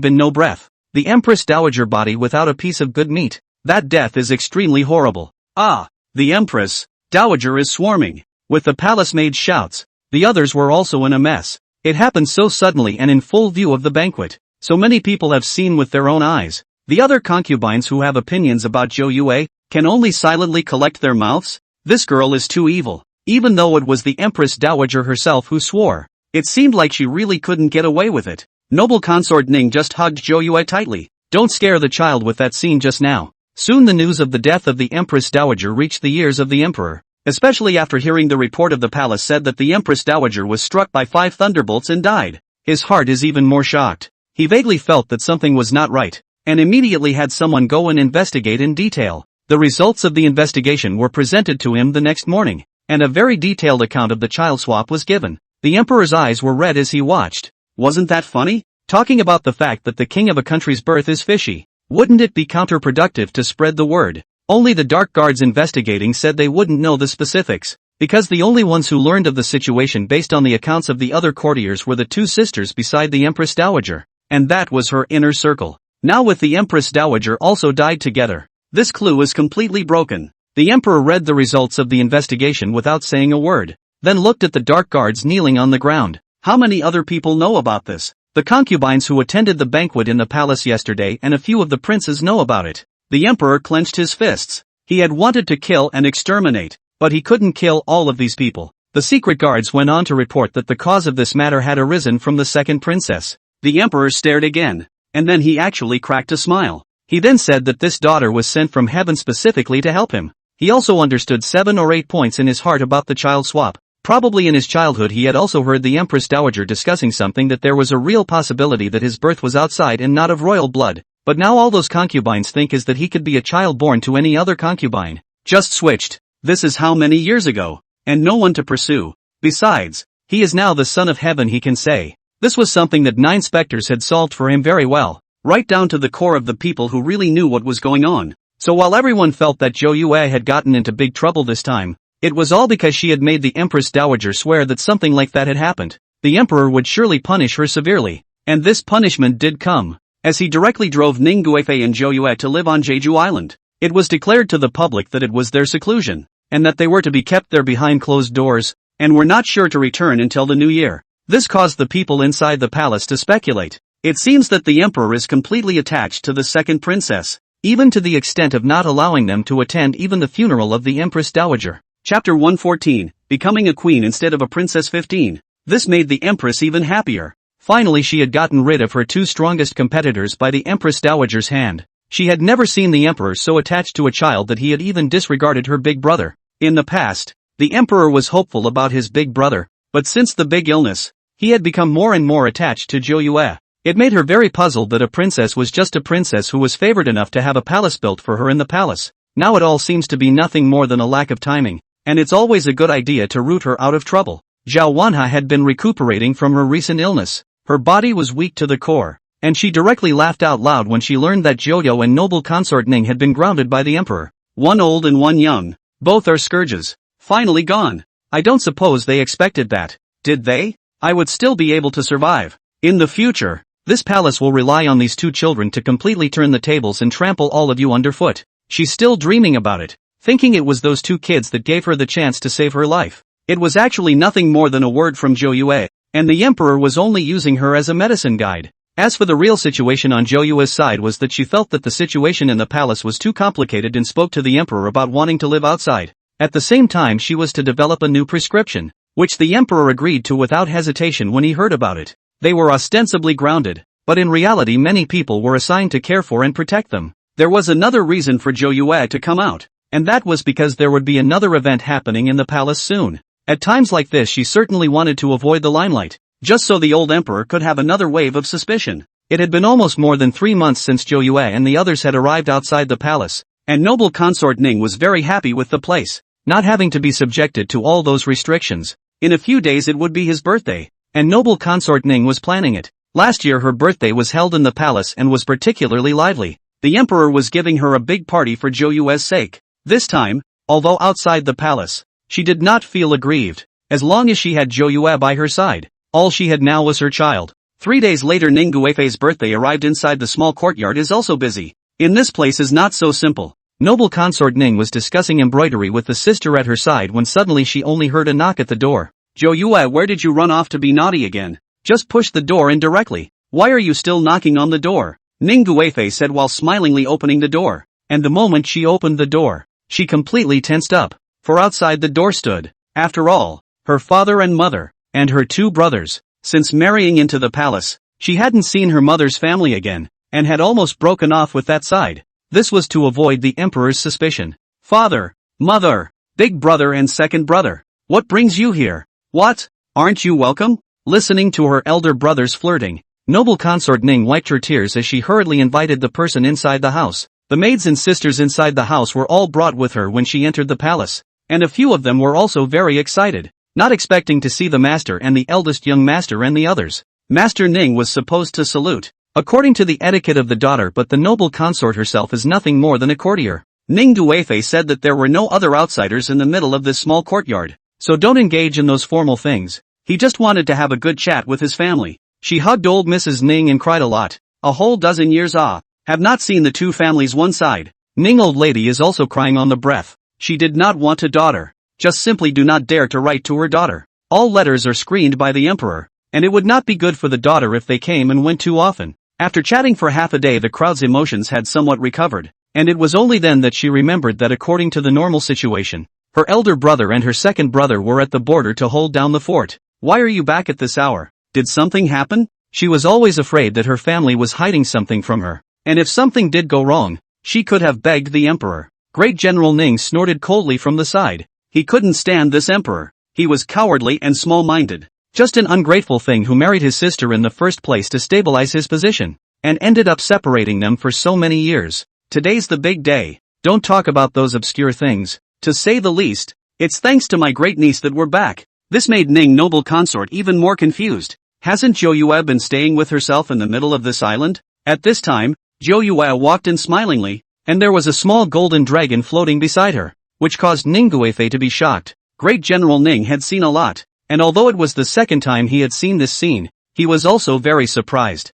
been no breath. The Empress Dowager body without a piece of good meat. That death is extremely horrible. Ah! The Empress Dowager is swarming. With the palace maid's shouts, the others were also in a mess. It happened so suddenly and in full view of the banquet. So many people have seen with their own eyes. The other concubines who have opinions about Zhou Yue can only silently collect their mouths. This girl is too evil. Even though it was the Empress Dowager herself who swore, it seemed like she really couldn't get away with it. Noble consort Ning just hugged Zhou Yue tightly. Don't scare the child with that scene just now. Soon the news of the death of the Empress Dowager reached the ears of the emperor, especially after hearing the report of the palace said that the Empress Dowager was struck by 5 thunderbolts and died. His heart is even more shocked. He vaguely felt that something was not right, and immediately had someone go and investigate in detail. The results of the investigation were presented to him the next morning, and a very detailed account of the child swap was given. The emperor's eyes were red as he watched. Wasn't that funny? Talking about the fact that the king of a country's birth is fishy. Wouldn't it be counterproductive to spread the word? Only the dark guards investigating said they wouldn't know the specifics, because the only ones who learned of the situation based on the accounts of the other courtiers were the 2 sisters beside the Empress Dowager, and that was her inner circle. Now with the Empress Dowager also died together, this clue is completely broken. The emperor read the results of the investigation without saying a word, then looked at the dark guards kneeling on the ground. How many other people know about this? The concubines who attended the banquet in the palace yesterday and a few of the princes know about it. The emperor clenched his fists. He had wanted to kill and exterminate, but he couldn't kill all of these people. The secret guards went on to report that the cause of this matter had arisen from the second princess. The emperor stared again, and then he actually cracked a smile. He then said that this daughter was sent from heaven specifically to help him. He also understood 7 or 8 points in his heart about the child swap. Probably in his childhood he had also heard the Empress Dowager discussing something that there was a real possibility that his birth was outside and not of royal blood. But now all those concubines think is that he could be a child born to any other concubine. Just switched. This is how many years ago? And no one to pursue. Besides, he is now the son of heaven, he can say. This was something that 9 specters had solved for him very well, right down to the core of the people who really knew what was going on. So while everyone felt that Zhou Yue had gotten into big trouble this time, it was all because she had made the Empress Dowager swear that something like that had happened. The emperor would surely punish her severely. And this punishment did come, as he directly drove Ning Guifei and Zhou Yue to live on Jeju Island. It was declared to the public that it was their seclusion, and that they were to be kept there behind closed doors, and were not sure to return until the new year. This caused the people inside the palace to speculate. It seems that the emperor is completely attached to the second princess, even to the extent of not allowing them to attend even the funeral of the Empress Dowager. Chapter 114, Becoming a Queen instead of a Princess 15. This made the Empress even happier. Finally she had gotten rid of her 2 strongest competitors by the Empress Dowager's hand. She had never seen the Emperor so attached to a child that he had even disregarded her big brother. In the past, the Emperor was hopeful about his big brother, but since the big illness, he had become more and more attached to Zhou Yue. It made her very puzzled that a princess was just a princess who was favored enough to have a palace built for her in the palace. Now it all seems to be nothing more than a lack of timing. And it's always a good idea to root her out of trouble. Zhao Wanha had been recuperating from her recent illness. Her body was weak to the core, and she directly laughed out loud when she learned that Joyo and noble consort Ning had been grounded by the emperor. one old and one young. Both are scourges. Finally gone. I don't suppose they expected that, did they? I would still be able to survive. In the future, this palace will rely on these two children to completely turn the tables and trample all of you underfoot. She's still dreaming about it, thinking it was those two kids that gave her the chance to save her life. It was actually nothing more than a word from Zhou Yue, and the emperor was only using her as a medicine guide. As for the real situation on Zhou Yue's side was that she felt that the situation in the palace was too complicated and spoke to the emperor about wanting to live outside. At the same time she was to develop a new prescription, which the emperor agreed to without hesitation when he heard about it. They were ostensibly grounded, but in reality many people were assigned to care for and protect them. There was another reason for Zhou Yue to come out, and that was because there would be another event happening in the palace soon. At times like this she certainly wanted to avoid the limelight, just so the old emperor could have another wave of suspicion. It had been almost more than 3 months since Zhou Yue and the others had arrived outside the palace, and noble consort Ning was very happy with the place, not having to be subjected to all those restrictions. In a few days it would be his birthday, and noble consort Ning was planning it. Last year her birthday was held in the palace and was particularly lively. The emperor was giving her a big party for Zhou Yue's sake. This time, although outside the palace, she did not feel aggrieved, as long as she had Zhou Yue by her side. All she had now was her child. 3 days later Ning Guifei's birthday arrived. Inside the small courtyard is also busy. In this place is not so simple. Noble consort Ning was discussing embroidery with the sister at her side when suddenly she only heard a knock at the door. Zhou Yue, where did you run off to be naughty again? Just push the door in directly. Why are you still knocking on the door? Ning Guifei said while smilingly opening the door. And the moment she opened the door, she completely tensed up. For outside the door stood, after all, her father and mother, and her 2 brothers. Since marrying into the palace, she hadn't seen her mother's family again, and had almost broken off with that side. This was to avoid the emperor's suspicion. Father, mother, big brother and second brother, what brings you here? What? Aren't you welcome? Listening to her elder brothers flirting, noble consort Ning wiped her tears as she hurriedly invited the person inside the house. The maids and sisters inside the house were all brought with her when she entered the palace, and a few of them were also very excited, not expecting to see the master and the eldest young master and the others. Master Ning was supposed to salute, according to the etiquette of the daughter, but the noble consort herself is nothing more than a courtier. Ning Guifei said that there were no other outsiders in the middle of this small courtyard, so don't engage in those formal things. He just wanted to have a good chat with his family. She hugged old Mrs. Ning and cried a lot. A whole dozen years have not seen the 2 families one side. Ning old lady is also crying on the breath. She did not want a daughter. Just simply do not dare to write to her daughter. All letters are screened by the emperor, and it would not be good for the daughter if they came and went too often. After chatting for half a day the crowd's emotions had somewhat recovered, and it was only then that she remembered that according to the normal situation, her elder brother and her second brother were at the border to hold down the fort. Why are you back at this hour? Did something happen? She was always afraid that her family was hiding something from her, and if something did go wrong, she could have begged the emperor. Great General Ning snorted coldly from the side. He couldn't stand this emperor. He was cowardly and small-minded. Just an ungrateful thing who married his sister in the first place to stabilize his position, and ended up separating them for so many years. Today's the big day. Don't talk about those obscure things. To say the least, it's thanks to my great niece that we're back. This made Ning noble consort even more confused. Hasn't Zhou Yue been staying with herself in the middle of this island? At this time, Zhou Yue walked in smilingly, and there was a small golden dragon floating beside her, which caused Ning Guifei to be shocked. Great General Ning had seen a lot, and although it was the second time he had seen this scene, he was also very surprised.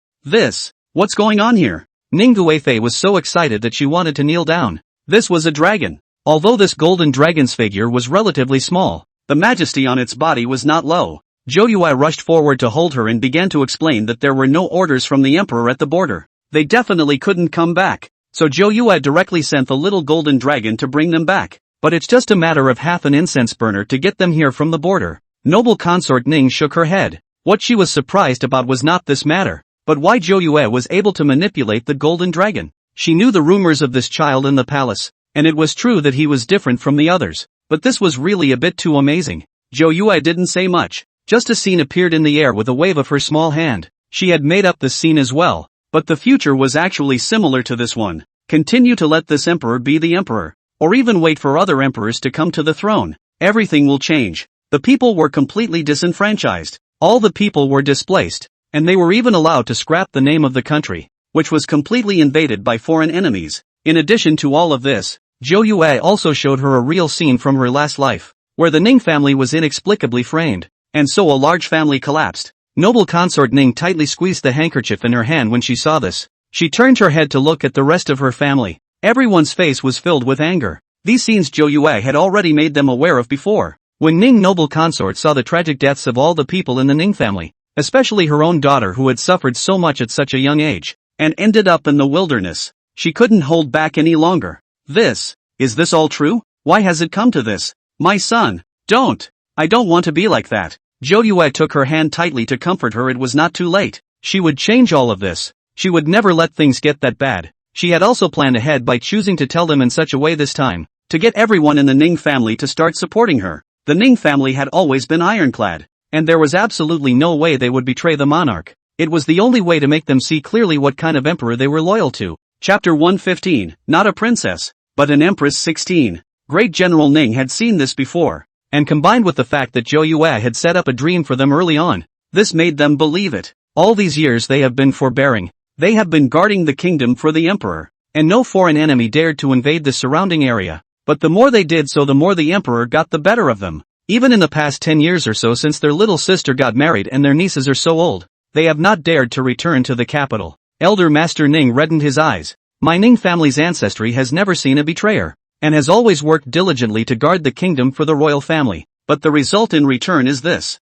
What's going on here? Ning Guifei was so excited that she wanted to kneel down. This was a dragon. Although this golden dragon's figure was relatively small, the majesty on its body was not low. Zhou Yue rushed forward to hold her and began to explain that there were no orders from the emperor at the border. They definitely couldn't come back. So Zhou Yue directly sent the little golden dragon to bring them back. But it's just a matter of half an incense burner to get them here from the border. Noble consort Ning shook her head. What she was surprised about was not this matter, but why Zhou Yue was able to manipulate the golden dragon. She knew the rumors of this child in the palace, and it was true that he was different from the others. But this was really a bit too amazing. Zhou Yue didn't say much. Just a scene appeared in the air with a wave of her small hand. She had made up this scene as well, but the future was actually similar to this one. Continue to let this emperor be the emperor, or even wait for other emperors to come to the throne. Everything will change. The people were completely disenfranchised. All the people were displaced, and they were even allowed to scrap the name of the country, which was completely invaded by foreign enemies. In addition to all of this, Zhou Yue also showed her a real scene from her last life, where the Ning family was inexplicably framed, and so a large family collapsed. Noble consort Ning tightly squeezed the handkerchief in her hand when she saw this. She turned her head to look at the rest of her family. Everyone's face was filled with anger. These scenes Zhou Yue had already made them aware of before. When Ning noble consort saw the tragic deaths of all the people in the Ning family, especially her own daughter who had suffered so much at such a young age, and ended up in the wilderness, she couldn't hold back any longer. Is this all true? Why has it come to this? My son, I don't want to be like that. Zhou Yue took her hand tightly to comfort her. It was not too late. She would change all of this. She would never let things get that bad. She had also planned ahead by choosing to tell them in such a way this time, to get everyone in the Ning family to start supporting her. The Ning family had always been ironclad, and there was absolutely no way they would betray the monarch. It was the only way to make them see clearly what kind of emperor they were loyal to. Chapter 115, not a princess, but an empress. 16. Great General Ning had seen this before, and combined with the fact that Zhou Yue had set up a dream for them early on, this made them believe it. All these years they have been forbearing. They have been guarding the kingdom for the emperor, and no foreign enemy dared to invade the surrounding area. But the more they did so, the more the emperor got the better of them. Even in the past 10 years or so since their little sister got married and their nieces are so old, they have not dared to return to the capital. Elder Master Ning reddened his eyes. My Ning family's ancestry has never seen a betrayer, and has always worked diligently to guard the kingdom for the royal family, but the result in return is this.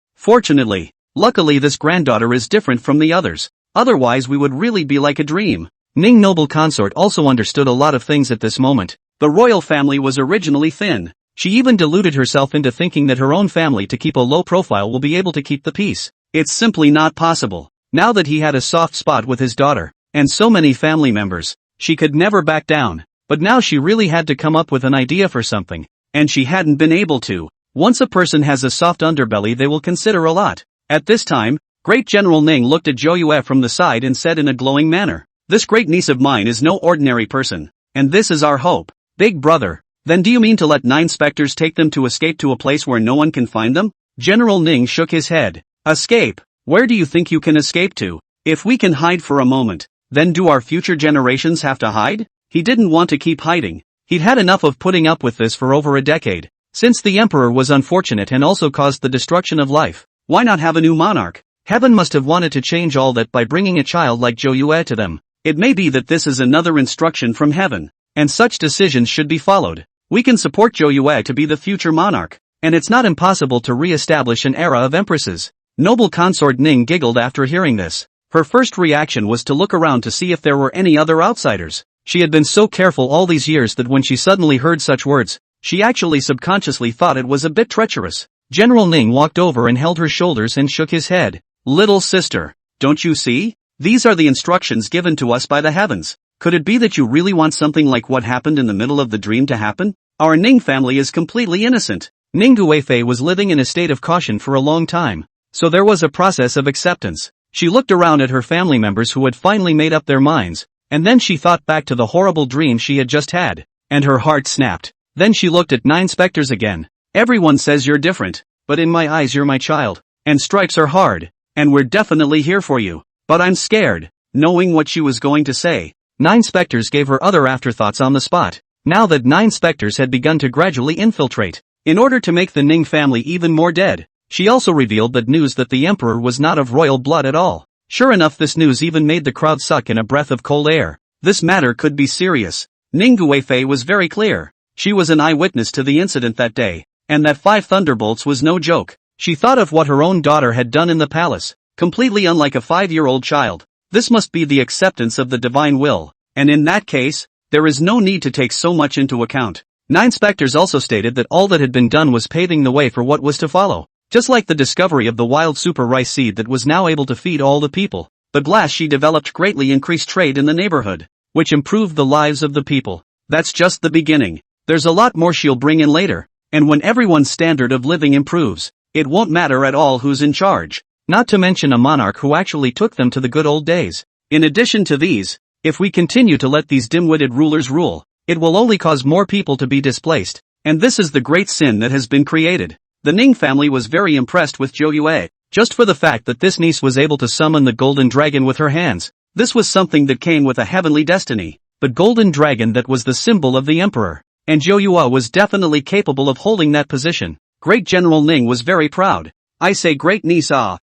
Luckily this granddaughter is different from the others, otherwise we would really be like a dream. Ning noble consort also understood a lot of things at this moment. The royal family was originally thin. She even deluded herself into thinking that her own family to keep a low profile will be able to keep the peace. It's simply not possible. Now that he had a soft spot with his daughter, and so many family members, she could never back down. But now she really had to come up with an idea for something, and she hadn't been able to. Once a person has a soft underbelly they will consider a lot. At this time, Great General Ning looked at Zhou Yue from the side and said in a glowing manner, "This great niece of mine is no ordinary person, and this is our hope." Big brother, then do you mean to let 9 specters take them to escape to a place where no one can find them? General Ning shook his head. Escape? Where do you think you can escape to? If we can hide for a moment, then do our future generations have to hide? He didn't want to keep hiding. He'd had enough of putting up with this for over a decade. Since the emperor was unfortunate and also caused the destruction of life, why not have a new monarch? Heaven must have wanted to change all that by bringing a child like Zhou Yue to them. It may be that this is another instruction from heaven, and such decisions should be followed. We can support Zhou Yue to be the future monarch, and it's not impossible to re-establish an era of empresses. Noble consort Ning giggled after hearing this. Her first reaction was to look around to see if there were any other outsiders. She had been so careful all these years that when she suddenly heard such words, she actually subconsciously thought it was a bit treacherous. General Ning walked over and held her shoulders and shook his head. Little sister, don't you see? These are the instructions given to us by the heavens. Could it be that you really want something like what happened in the middle of the dream to happen? Our Ning family is completely innocent. Ning Guifei was living in a state of caution for a long time, so there was a process of acceptance. She looked around at her family members who had finally made up their minds, and then she thought back to the horrible dream she had just had, and her heart snapped. Then she looked at 9 specters again. Everyone says you're different, but in my eyes you're my child, and stripes are hard, and we're definitely here for you. But I'm scared. Knowing what she was going to say, 9 specters gave her other afterthoughts on the spot. Now that 9 specters had begun to gradually infiltrate, in order to make the Ning family even more dead, she also revealed that news that the emperor was not of royal blood at all. Sure enough, this news even made the crowd suck in a breath of cold air. This matter could be serious. Ning Guifei was very clear. She was an eyewitness to the incident that day, and that 5 thunderbolts was no joke. She thought of what her own daughter had done in the palace, completely unlike a 5-year-old child. This must be the acceptance of the divine will, and in that case, there is no need to take so much into account. 9 specters also stated that all that had been done was paving the way for what was to follow. Just like the discovery of the wild super rice seed that was now able to feed all the people, the glass she developed greatly increased trade in the neighborhood, which improved the lives of the people. That's just the beginning. There's a lot more she'll bring in later, and when everyone's standard of living improves, it won't matter at all who's in charge. Not to mention a monarch who actually took them to the good old days. In addition to these, if we continue to let these dim-witted rulers rule, it will only cause more people to be displaced, and this is the great sin that has been created. The Ning family was very impressed with Zhou Yue, just for the fact that this niece was able to summon the golden dragon with her hands. This was something that came with a heavenly destiny, the golden dragon that was the symbol of the emperor. and Zhou Yue was definitely capable of holding that position. Great General Ning was very proud. I say great niece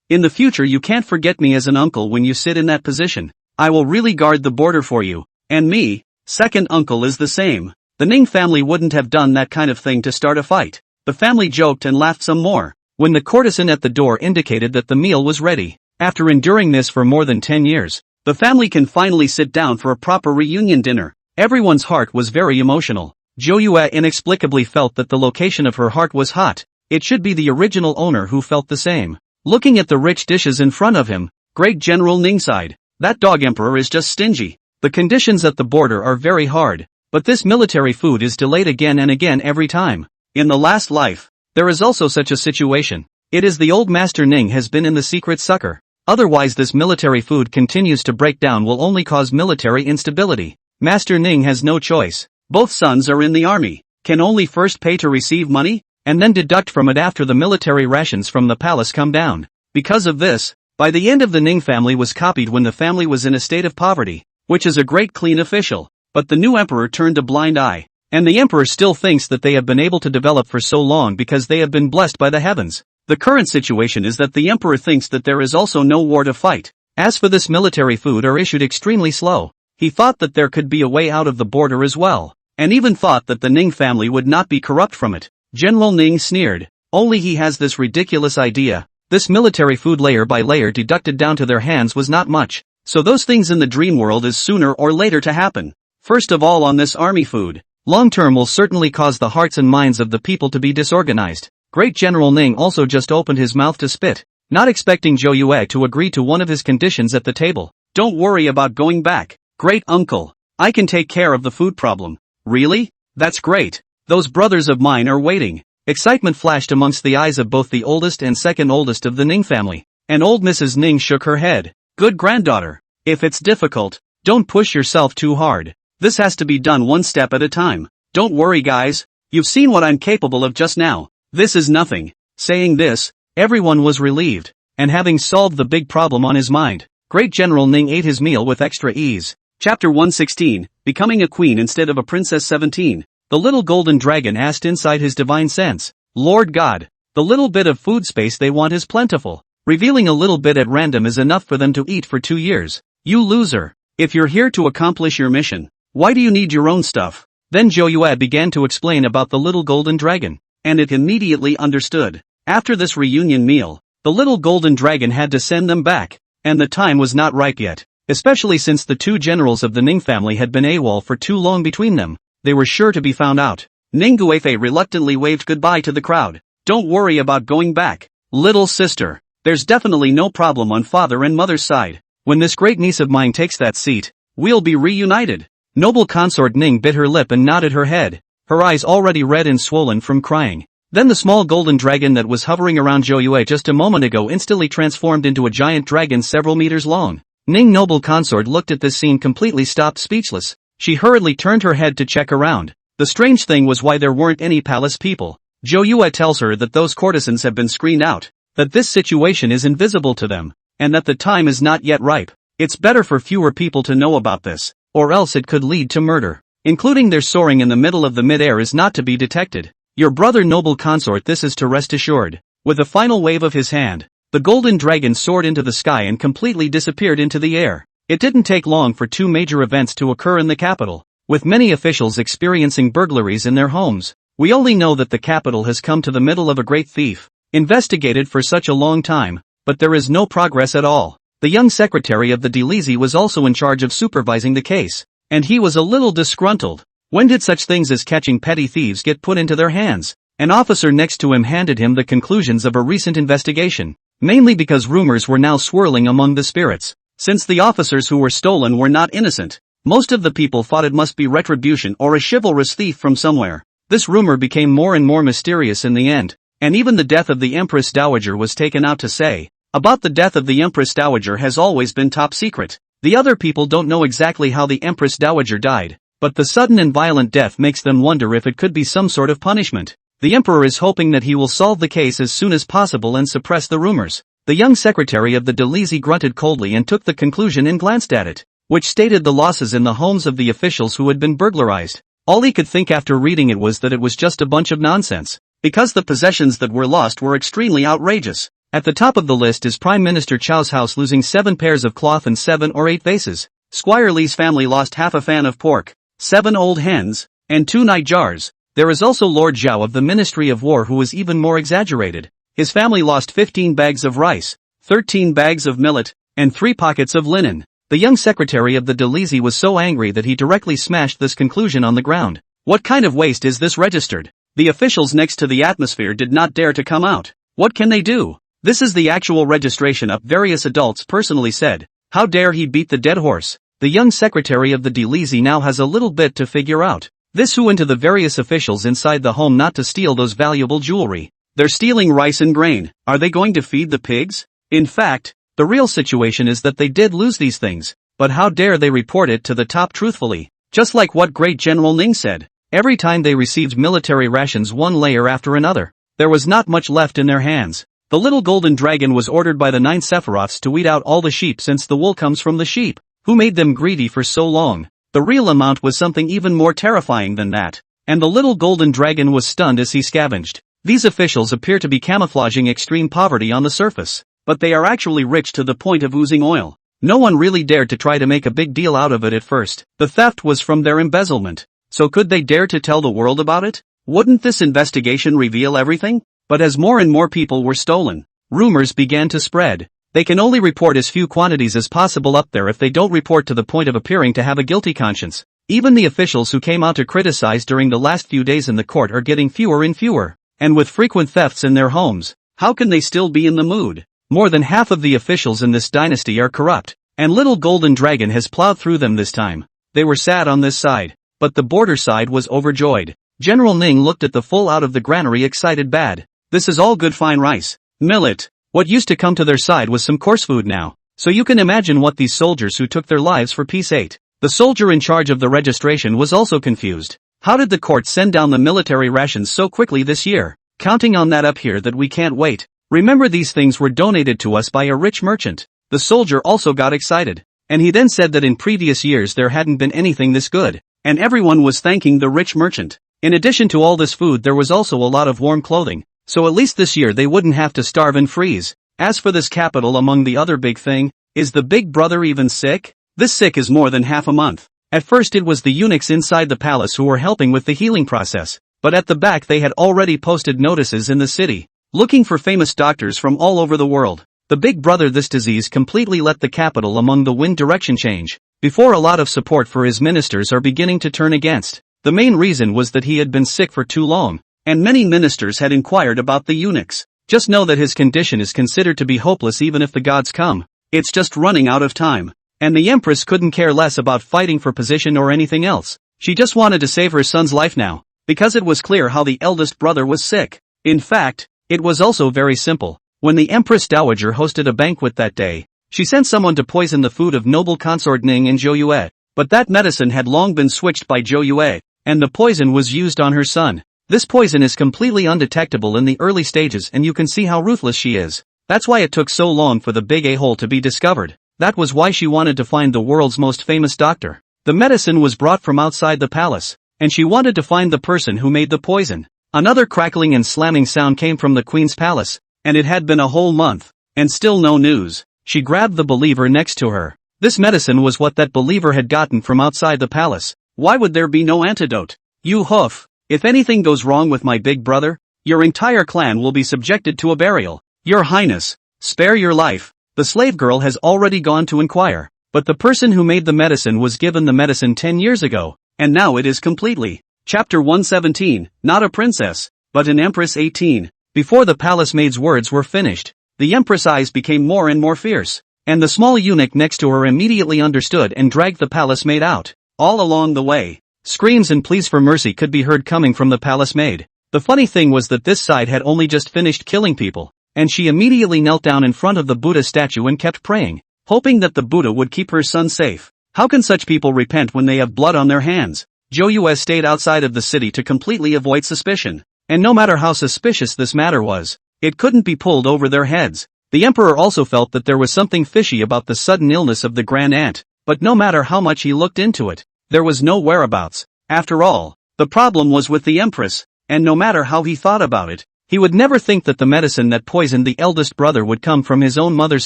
in the future you can't forget me as an uncle when you sit in that position. I will really guard the border for you. And me, second uncle is the same. The Ning family wouldn't have done that kind of thing to start a fight. The family joked and laughed some more, when the courtesan at the door indicated that the meal was ready. After enduring this for more than 10 years, the family can finally sit down for a proper reunion dinner. Everyone's heart was very emotional. Zhou Yue inexplicably felt that the location of her heart was hot. It should be the original owner who felt the same. Looking at the rich dishes in front of him, Great General Ning sighed. That dog emperor is just stingy. The conditions at the border are very hard, but this military food is delayed again and again every time. In the last life, there is also such a situation. It is the old Master Ning has been in the secret sucker. Otherwise this military food continues to break down will only cause military instability. Master Ning has no choice. Both sons are in the army, can only first pay to receive money, and then deduct from it after the military rations from the palace come down. Because of this, by the end of the Ning family was copied when the family was in a state of poverty, which is a great clean official. But the new emperor turned a blind eye, and the emperor still thinks that they have been able to develop for so long because they have been blessed by the heavens. The current situation is that the emperor thinks that there is also no war to fight. As for this military food are issued extremely slow. He thought that there could be a way out of the border as well, and even thought that the Ning family would not be corrupt from it. General Ning sneered. Only he has this ridiculous idea. This military food layer by layer deducted down to their hands was not much, so those things in the dream world is sooner or later to happen. First of all on this army food, long term will certainly cause the hearts and minds of the people to be disorganized. Great General Ning also just opened his mouth to spit, not expecting Zhou Yue to agree to one of his conditions at the table. Don't worry about going back, great uncle. I can take care of the food problem. Really? That's great. Those brothers of mine are waiting. Excitement flashed amongst the eyes of both the oldest and second oldest of the Ning family, and old Mrs. Ning shook her head. Good granddaughter. If it's difficult, don't push yourself too hard. This has to be done one step at a time. Don't worry guys, you've seen what I'm capable of just now. This is nothing. Saying this, everyone was relieved, and having solved the big problem on his mind, Great General Ning ate his meal with extra ease. Chapter 116, Becoming a Queen Instead of a Princess 17. The little golden dragon asked inside his divine sense, Lord God, the little bit of food space they want is plentiful. Revealing a little bit at random is enough for them to eat for 2 years. You loser. If you're here to accomplish your mission, why do you need your own stuff? Then Zhou Yue began to explain about the little golden dragon, and it immediately understood. After this reunion meal, the little golden dragon had to send them back, and the time was not ripe yet, especially since the two generals of the Ning family had been AWOL for too long between them. They were sure to be found out. Ning Guifei reluctantly waved goodbye to the crowd. Don't worry about going back, little sister. There's definitely no problem on father and mother's side. When this great niece of mine takes that seat, we'll be reunited. Noble consort Ning bit her lip and nodded her head, her eyes already red and swollen from crying. Then the small golden dragon that was hovering around Zhou Yue just a moment ago instantly transformed into a giant dragon several meters long. Ning noble consort looked at this scene completely stopped speechless. She hurriedly turned her head to check around. The strange thing was why there weren't any palace people. Zhou Yue tells her that those courtesans have been screened out, that this situation is invisible to them, and that the time is not yet ripe. It's better for fewer people to know about this, or else it could lead to murder. Including their soaring in the middle of the mid-air is not to be detected. Your brother noble consort, this is to rest assured. With a final wave of his hand, the golden dragon soared into the sky and completely disappeared into the air. It didn't take long for two major events to occur in the capital, with many officials experiencing burglaries in their homes. We only know that the capital has come to the middle of a great thief, investigated for such a long time, but there is no progress at all. The young secretary of the Delizy was also in charge of supervising the case, and he was a little disgruntled. When did such things as catching petty thieves get put into their hands? An officer next to him handed him the conclusions of a recent investigation, mainly because rumors were now swirling among the spirits. Since the officers who were stolen were not innocent, most of the people thought it must be retribution or a chivalrous thief from somewhere. This rumor became more and more mysterious in the end, and even the death of the Empress Dowager was taken out to say. About the death of the Empress Dowager has always been top secret. The other people don't know exactly how the Empress Dowager died, but the sudden and violent death makes them wonder if it could be some sort of punishment. The emperor is hoping that he will solve the case as soon as possible and suppress the rumors. The young secretary of the Delizy grunted coldly and took the conclusion and glanced at it, which stated the losses in the homes of the officials who had been burglarized. All he could think after reading it was that it was just a bunch of nonsense, because the possessions that were lost were extremely outrageous. At the top of the list is Prime Minister Chow's house losing 7 pairs of cloth and 7 or 8 vases. Squire Lee's family lost half a fan of pork, 7 old hens, and 2 night jars. There is also Lord Zhao of the Ministry of War, who was even more exaggerated. His family lost 15 bags of rice, 13 bags of millet, and 3 pockets of linen. The young secretary of the Delizy was so angry that he directly smashed this conclusion on the ground. What kind of waste is this registered? The officials next to the atmosphere did not dare to come out. What can they do? This is the actual registration up. Various adults personally said, how dare he beat the dead horse? The young secretary of the Delizy now has a little bit to figure out. This who into the various officials inside the home not to steal those valuable jewelry. They're stealing rice and grain. Are they going to feed the pigs? In fact, the real situation is that they did lose these things, but how dare they report it to the top truthfully? Just like what great General Ning said, every time they received military rations one layer after another, there was not much left in their hands. The little golden dragon was ordered by the 9 Sephiroths to weed out all the sheep, since the wool comes from the sheep. Who made them greedy for so long? The real amount was something even more terrifying than that. And the little golden dragon was stunned as he scavenged. These officials appear to be camouflaging extreme poverty on the surface, but they are actually rich to the point of oozing oil. No one really dared to try to make a big deal out of it at first. The theft was from their embezzlement. So could they dare to tell the world about it? Wouldn't this investigation reveal everything? But as more and more people were stolen, rumors began to spread. They can only report as few quantities as possible up there if they don't report to the point of appearing to have a guilty conscience. Even the officials who came out to criticize during the last few days in the court are getting fewer and fewer. And with frequent thefts in their homes, how can they still be in the mood? More than half of the officials in this dynasty are corrupt, and little golden dragon has plowed through them this time. They were sad on this side, but the border side was overjoyed. General Ning looked at the full out of the granary excited bad. This is all good fine rice, millet. What used to come to their side was some coarse food now. So you can imagine what these soldiers who took their lives for peace ate. The soldier in charge of the registration was also confused. How did the court send down the military rations so quickly this year? Counting on that up here that we can't wait. Remember, these things were donated to us by a rich merchant. The soldier also got excited. And he then said that in previous years there hadn't been anything this good. And everyone was thanking the rich merchant. In addition to all this food, there was also a lot of warm clothing. So at least this year they wouldn't have to starve and freeze. As for this capital, among the other big thing, is the big brother even sick? This sick is more than half a month. At first it was the eunuchs inside the palace who were helping with the healing process, but at the back they had already posted notices in the city, looking for famous doctors from all over the world. The big brother, this disease completely let the capital among the wind direction change. Before, a lot of support for his ministers are beginning to turn against. The main reason was that he had been sick for too long. And many ministers had inquired about the eunuchs. Just know that his condition is considered to be hopeless even if the gods come. It's just running out of time. And the empress couldn't care less about fighting for position or anything else. She just wanted to save her son's life now, because it was clear how the eldest brother was sick. In fact, it was also very simple. When the Empress Dowager hosted a banquet that day, she sent someone to poison the food of noble consort Ning and Zhou Yue. But that medicine had long been switched by Zhou Yue, and the poison was used on her son. This poison is completely undetectable in the early stages, and you can see how ruthless she is. That's why it took so long for the big a-hole to be discovered. That was why she wanted to find the world's most famous doctor. The medicine was brought from outside the palace, and she wanted to find the person who made the poison. Another crackling and slamming sound came from the queen's palace, and it had been a whole month, and still no news. She grabbed the believer next to her. This medicine was what that believer had gotten from outside the palace. Why would there be no antidote? You hoof. If anything goes wrong with my big brother, your entire clan will be subjected to a burial. Your Highness, spare your life. The slave girl has already gone to inquire, but the person who made the medicine was given the medicine 10 years ago, and now it is completely. Chapter 117, not a princess, but an empress. 18. Before the palace maid's words were finished, the empress' eyes became more and more fierce, and the small eunuch next to her immediately understood and dragged the palace maid out. All along the way, screams and pleas for mercy could be heard coming from the palace maid. The funny thing was that this side had only just finished killing people, and she immediately knelt down in front of the Buddha statue and kept praying, hoping that the Buddha would keep her son safe. How can such people repent when they have blood on their hands? Zhou Yue stayed outside of the city to completely avoid suspicion, and no matter how suspicious this matter was, it couldn't be pulled over their heads. The emperor also felt that there was something fishy about the sudden illness of the grand aunt, but no matter how much he looked into it, there was no whereabouts. After all, the problem was with the Empress, and no matter how he thought about it, he would never think that the medicine that poisoned the eldest brother would come from his own mother's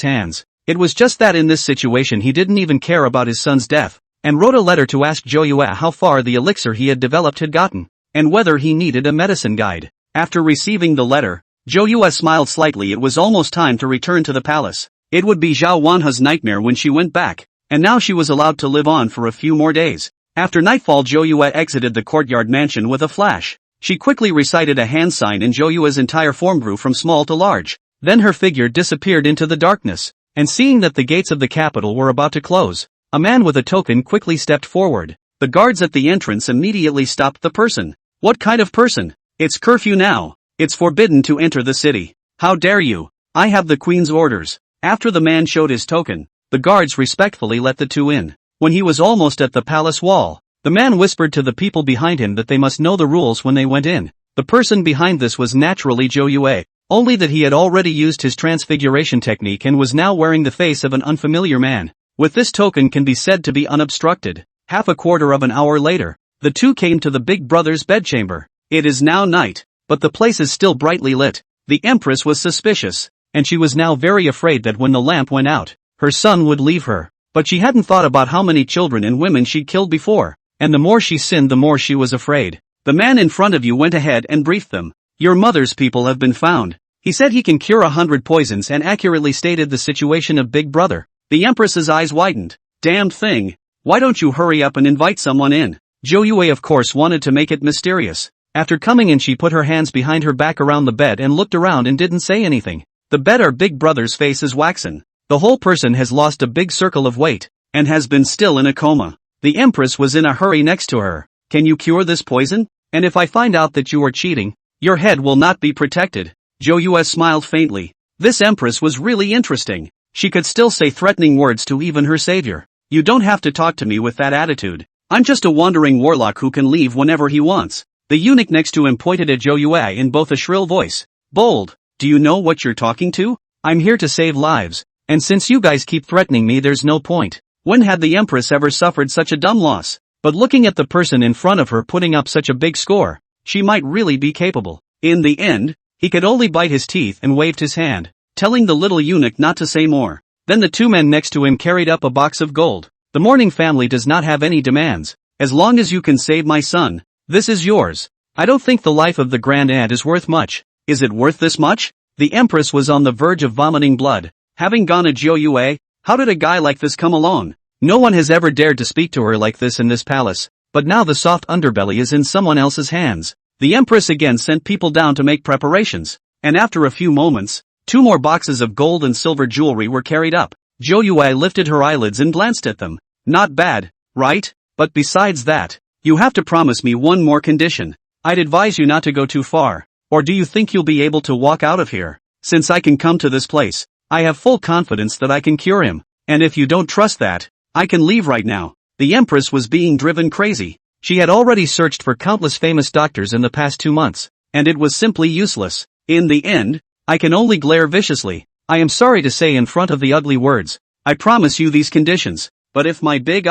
hands. It was just that in this situation he didn't even care about his son's death, and wrote a letter to ask Joyue how far the elixir he had developed had gotten, and whether he needed a medicine guide. After receiving the letter, Joyue smiled slightly. It was almost time to return to the palace. It would be Zhao Wanha's nightmare when she went back, and now she was allowed to live on for a few more days. After nightfall, Joyue exited the courtyard mansion with a flash. She quickly recited a hand sign and Joyue's entire form grew from small to large. Then her figure disappeared into the darkness, and seeing that the gates of the capital were about to close, a man with a token quickly stepped forward. The guards at the entrance immediately stopped the person. What kind of person? It's curfew now. It's forbidden to enter the city. How dare you? I have the queen's orders. After the man showed his token, the guards respectfully let the two in. When he was almost at the palace wall, the man whispered to the people behind him that they must know the rules when they went in. The person behind this was naturally Joyue, only that he had already used his transfiguration technique and was now wearing the face of an unfamiliar man. With this token can be said to be unobstructed. Half a quarter of an hour later, the two came to the big brother's bedchamber. It is now night, but the place is still brightly lit. The Empress was suspicious, and she was now very afraid that when the lamp went out, her son would leave her. But she hadn't thought about how many children and women she'd killed before, and the more she sinned the more she was afraid. The man in front of you went ahead and briefed them. Your mother's people have been found. He said he can cure 100 poisons and accurately stated the situation of Big Brother. The Empress's eyes widened. Damned thing. Why don't you hurry up and invite someone in? Joyue of course wanted to make it mysterious. After coming in she put her hands behind her back around the bed and looked around and didn't say anything. The bed or Big Brother's face is waxen. The whole person has lost a big circle of weight, and has been still in a coma. The Empress was in a hurry next to her. Can you cure this poison? And if I find out that you are cheating, your head will not be protected. Joyue smiled faintly. This Empress was really interesting. She could still say threatening words to even her savior. You don't have to talk to me with that attitude. I'm just a wandering warlock who can leave whenever he wants. The eunuch next to him pointed at Joyue in both a shrill voice. Bold, do you know what you're talking to? I'm here to save lives. And since you guys keep threatening me there's no point. When had the Empress ever suffered such a dumb loss? But looking at the person in front of her putting up such a big score, she might really be capable. In the end, he could only bite his teeth and waved his hand, telling the little eunuch not to say more. Then the two men next to him carried up a box of gold. The Mourning family does not have any demands. As long as you can save my son, this is yours. I don't think the life of the grand aunt is worth much. Is it worth this much? The Empress was on the verge of vomiting blood. Having gone to Joyue, how did a guy like this come along? No one has ever dared to speak to her like this in this palace, but now the soft underbelly is in someone else's hands. The Empress again sent people down to make preparations, and after a few moments, 2 more boxes of gold and silver jewelry were carried up. Joyue lifted her eyelids and glanced at them. Not bad, right? But besides that, you have to promise me one more condition. I'd advise you not to go too far, or do you think you'll be able to walk out of here? Since I can come to this place, I have full confidence that I can cure him, and if you don't trust that, I can leave right now. The Empress was being driven crazy. She had already searched for countless famous doctors in the past 2 months, and it was simply useless. In the end, I can only glare viciously. I am sorry to say in front of the ugly words, I promise you these conditions, but if my big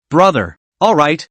brother, alright,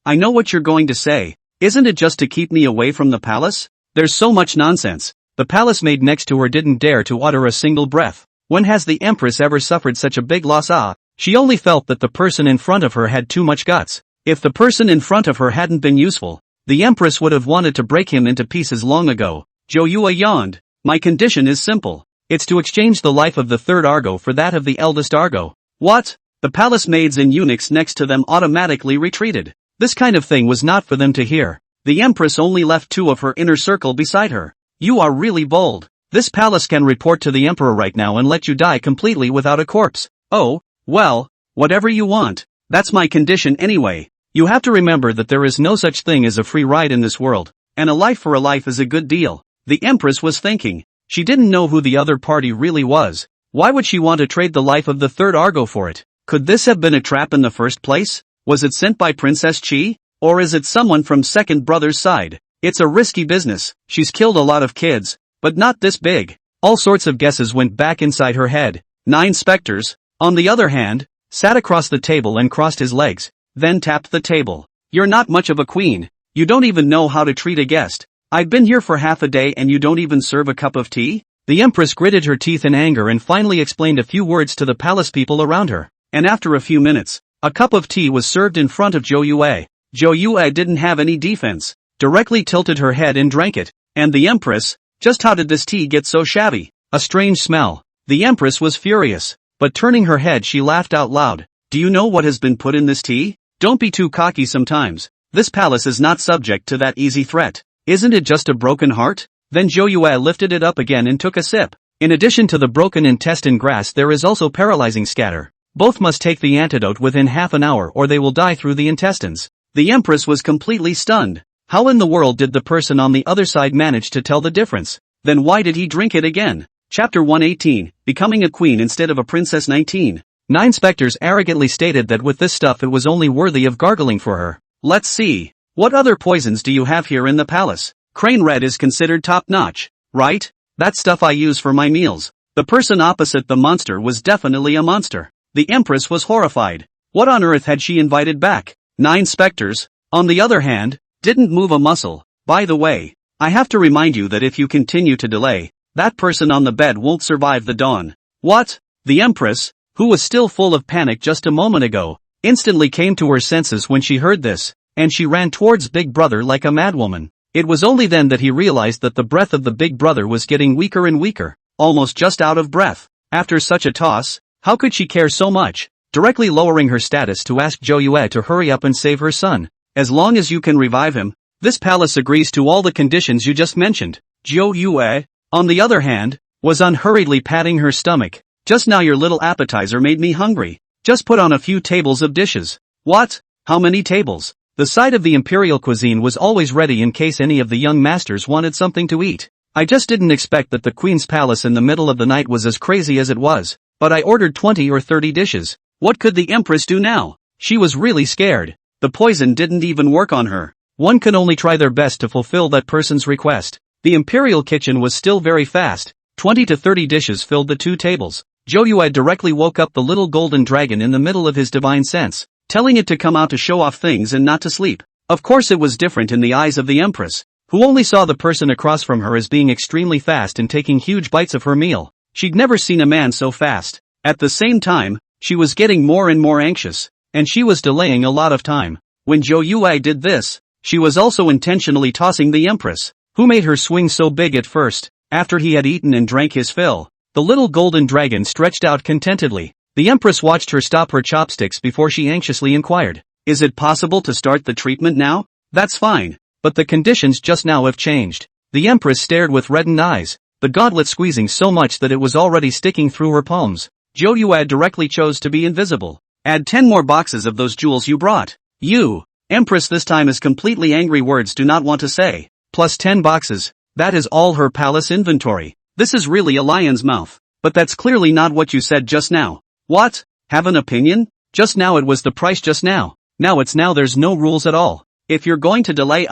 I know what you're going to say. Isn't it just to keep me away from the palace? There's so much nonsense. The palace maid next to her didn't dare to utter a single breath. When has the Empress ever suffered such a big loss? She only felt that the person in front of her had too much guts. If the person in front of her hadn't been useful, the Empress would have wanted to break him into pieces long ago. Joyue yawned. My condition is simple. It's to exchange the life of the third Argo for that of the eldest Argo. What? The palace maids and eunuchs next to them automatically retreated. This kind of thing was not for them to hear. The Empress only left 2 of her inner circle beside her. You are really bold. This palace can report to the Emperor right now and let you die completely without a corpse. Oh, well, whatever you want. That's my condition anyway. You have to remember that there is no such thing as a free ride in this world, and a life for a life is a good deal. The Empress was thinking. She didn't know who the other party really was. Why would she want to trade the life of the third Argo for it? Could this have been a trap in the first place? Was it sent by Princess Chi? Or is it someone from second brother's side? It's a risky business. She's killed a lot of kids, but not this big. All sorts of guesses went back inside her head. 9 specters, on the other hand, sat across the table and crossed his legs, then tapped the table. You're not much of a queen. You don't even know how to treat a guest. I've been here for half a day and you don't even serve a cup of tea? The empress gritted her teeth in anger and finally explained a few words to the palace people around her. And after a few minutes, a cup of tea was served in front of Zhou Yue. Zhou Yue didn't have any defense, directly tilted her head and drank it. And the empress, just how did this tea get so shabby? A strange smell. The empress was furious, but turning her head she laughed out loud. Do you know what has been put in this tea? Don't be too cocky sometimes. This palace is not subject to that easy threat. Isn't it just a broken heart? Then Zhou Yue lifted it up again and took a sip. In addition to the broken intestine grass there is also paralyzing scatter. Both must take the antidote within half an hour or they will die through the intestines. The empress was completely stunned. How in the world did the person on the other side manage to tell the difference? Then why did he drink it again? Chapter 118, Becoming a Queen Instead of a Princess 19. 9 specters arrogantly stated that with this stuff it was only worthy of gargling for her. Let's see. What other poisons do you have here in the palace? Crane red is considered top-notch, right? That stuff I use for my meals. The person opposite the monster was definitely a monster. The empress was horrified. What on earth had she invited back? 9 specters, on the other hand, didn't move a muscle. By the way, I have to remind you that if you continue to delay, that person on the bed won't survive the dawn. What? The empress, who was still full of panic just a moment ago, instantly came to her senses when she heard this, and she ran towards Big Brother like a madwoman. It was only then that he realized that the breath of the Big Brother was getting weaker and weaker, almost just out of breath. After such a toss, how could she care so much? Directly lowering her status to ask Zhou Yue to hurry up and save her son. As long as you can revive him, this palace agrees to all the conditions you just mentioned. Zhou Yue, on the other hand, was unhurriedly patting her stomach. Just now your little appetizer made me hungry. Just put on a few tables of dishes. What? How many tables? The side of the imperial cuisine was always ready in case any of the young masters wanted something to eat. I just didn't expect that the queen's palace in the middle of the night was as crazy as it was, but I ordered 20 or 30 dishes. What could the empress do now? She was really scared. The poison didn't even work on her. One can only try their best to fulfill that person's request. The imperial kitchen was still very fast. 20 to 30 dishes filled the 2 tables. Zhou Yue directly woke up the little golden dragon in the middle of his divine sense, telling it to come out to show off things and not to sleep. Of course it was different in the eyes of the empress, who only saw the person across from her as being extremely fast and taking huge bites of her meal. She'd never seen a man so fast. At the same time, she was getting more and more anxious, and she was delaying a lot of time. When Zhou Yue did this, she was also intentionally tossing the empress, who made her swing so big at first. After he had eaten and drank his fill, the little golden dragon stretched out contentedly. The empress watched her stop her chopsticks before she anxiously inquired, "Is it possible to start the treatment now?" "That's fine, but the conditions just now have changed." The empress stared with reddened eyes, the gauntlet squeezing so much that it was already sticking through her palms. Zhou Yue directly chose to be invisible. "Add 10 more boxes of those jewels you brought." "You, empress," this time is completely angry words do not want to say. Plus 10 boxes, that is all her palace inventory. This is really a lion's mouth. But that's clearly not what you said just now. What? Have an opinion? Just now it was the price just now. Now it's now there's no rules at all. If you're going to delay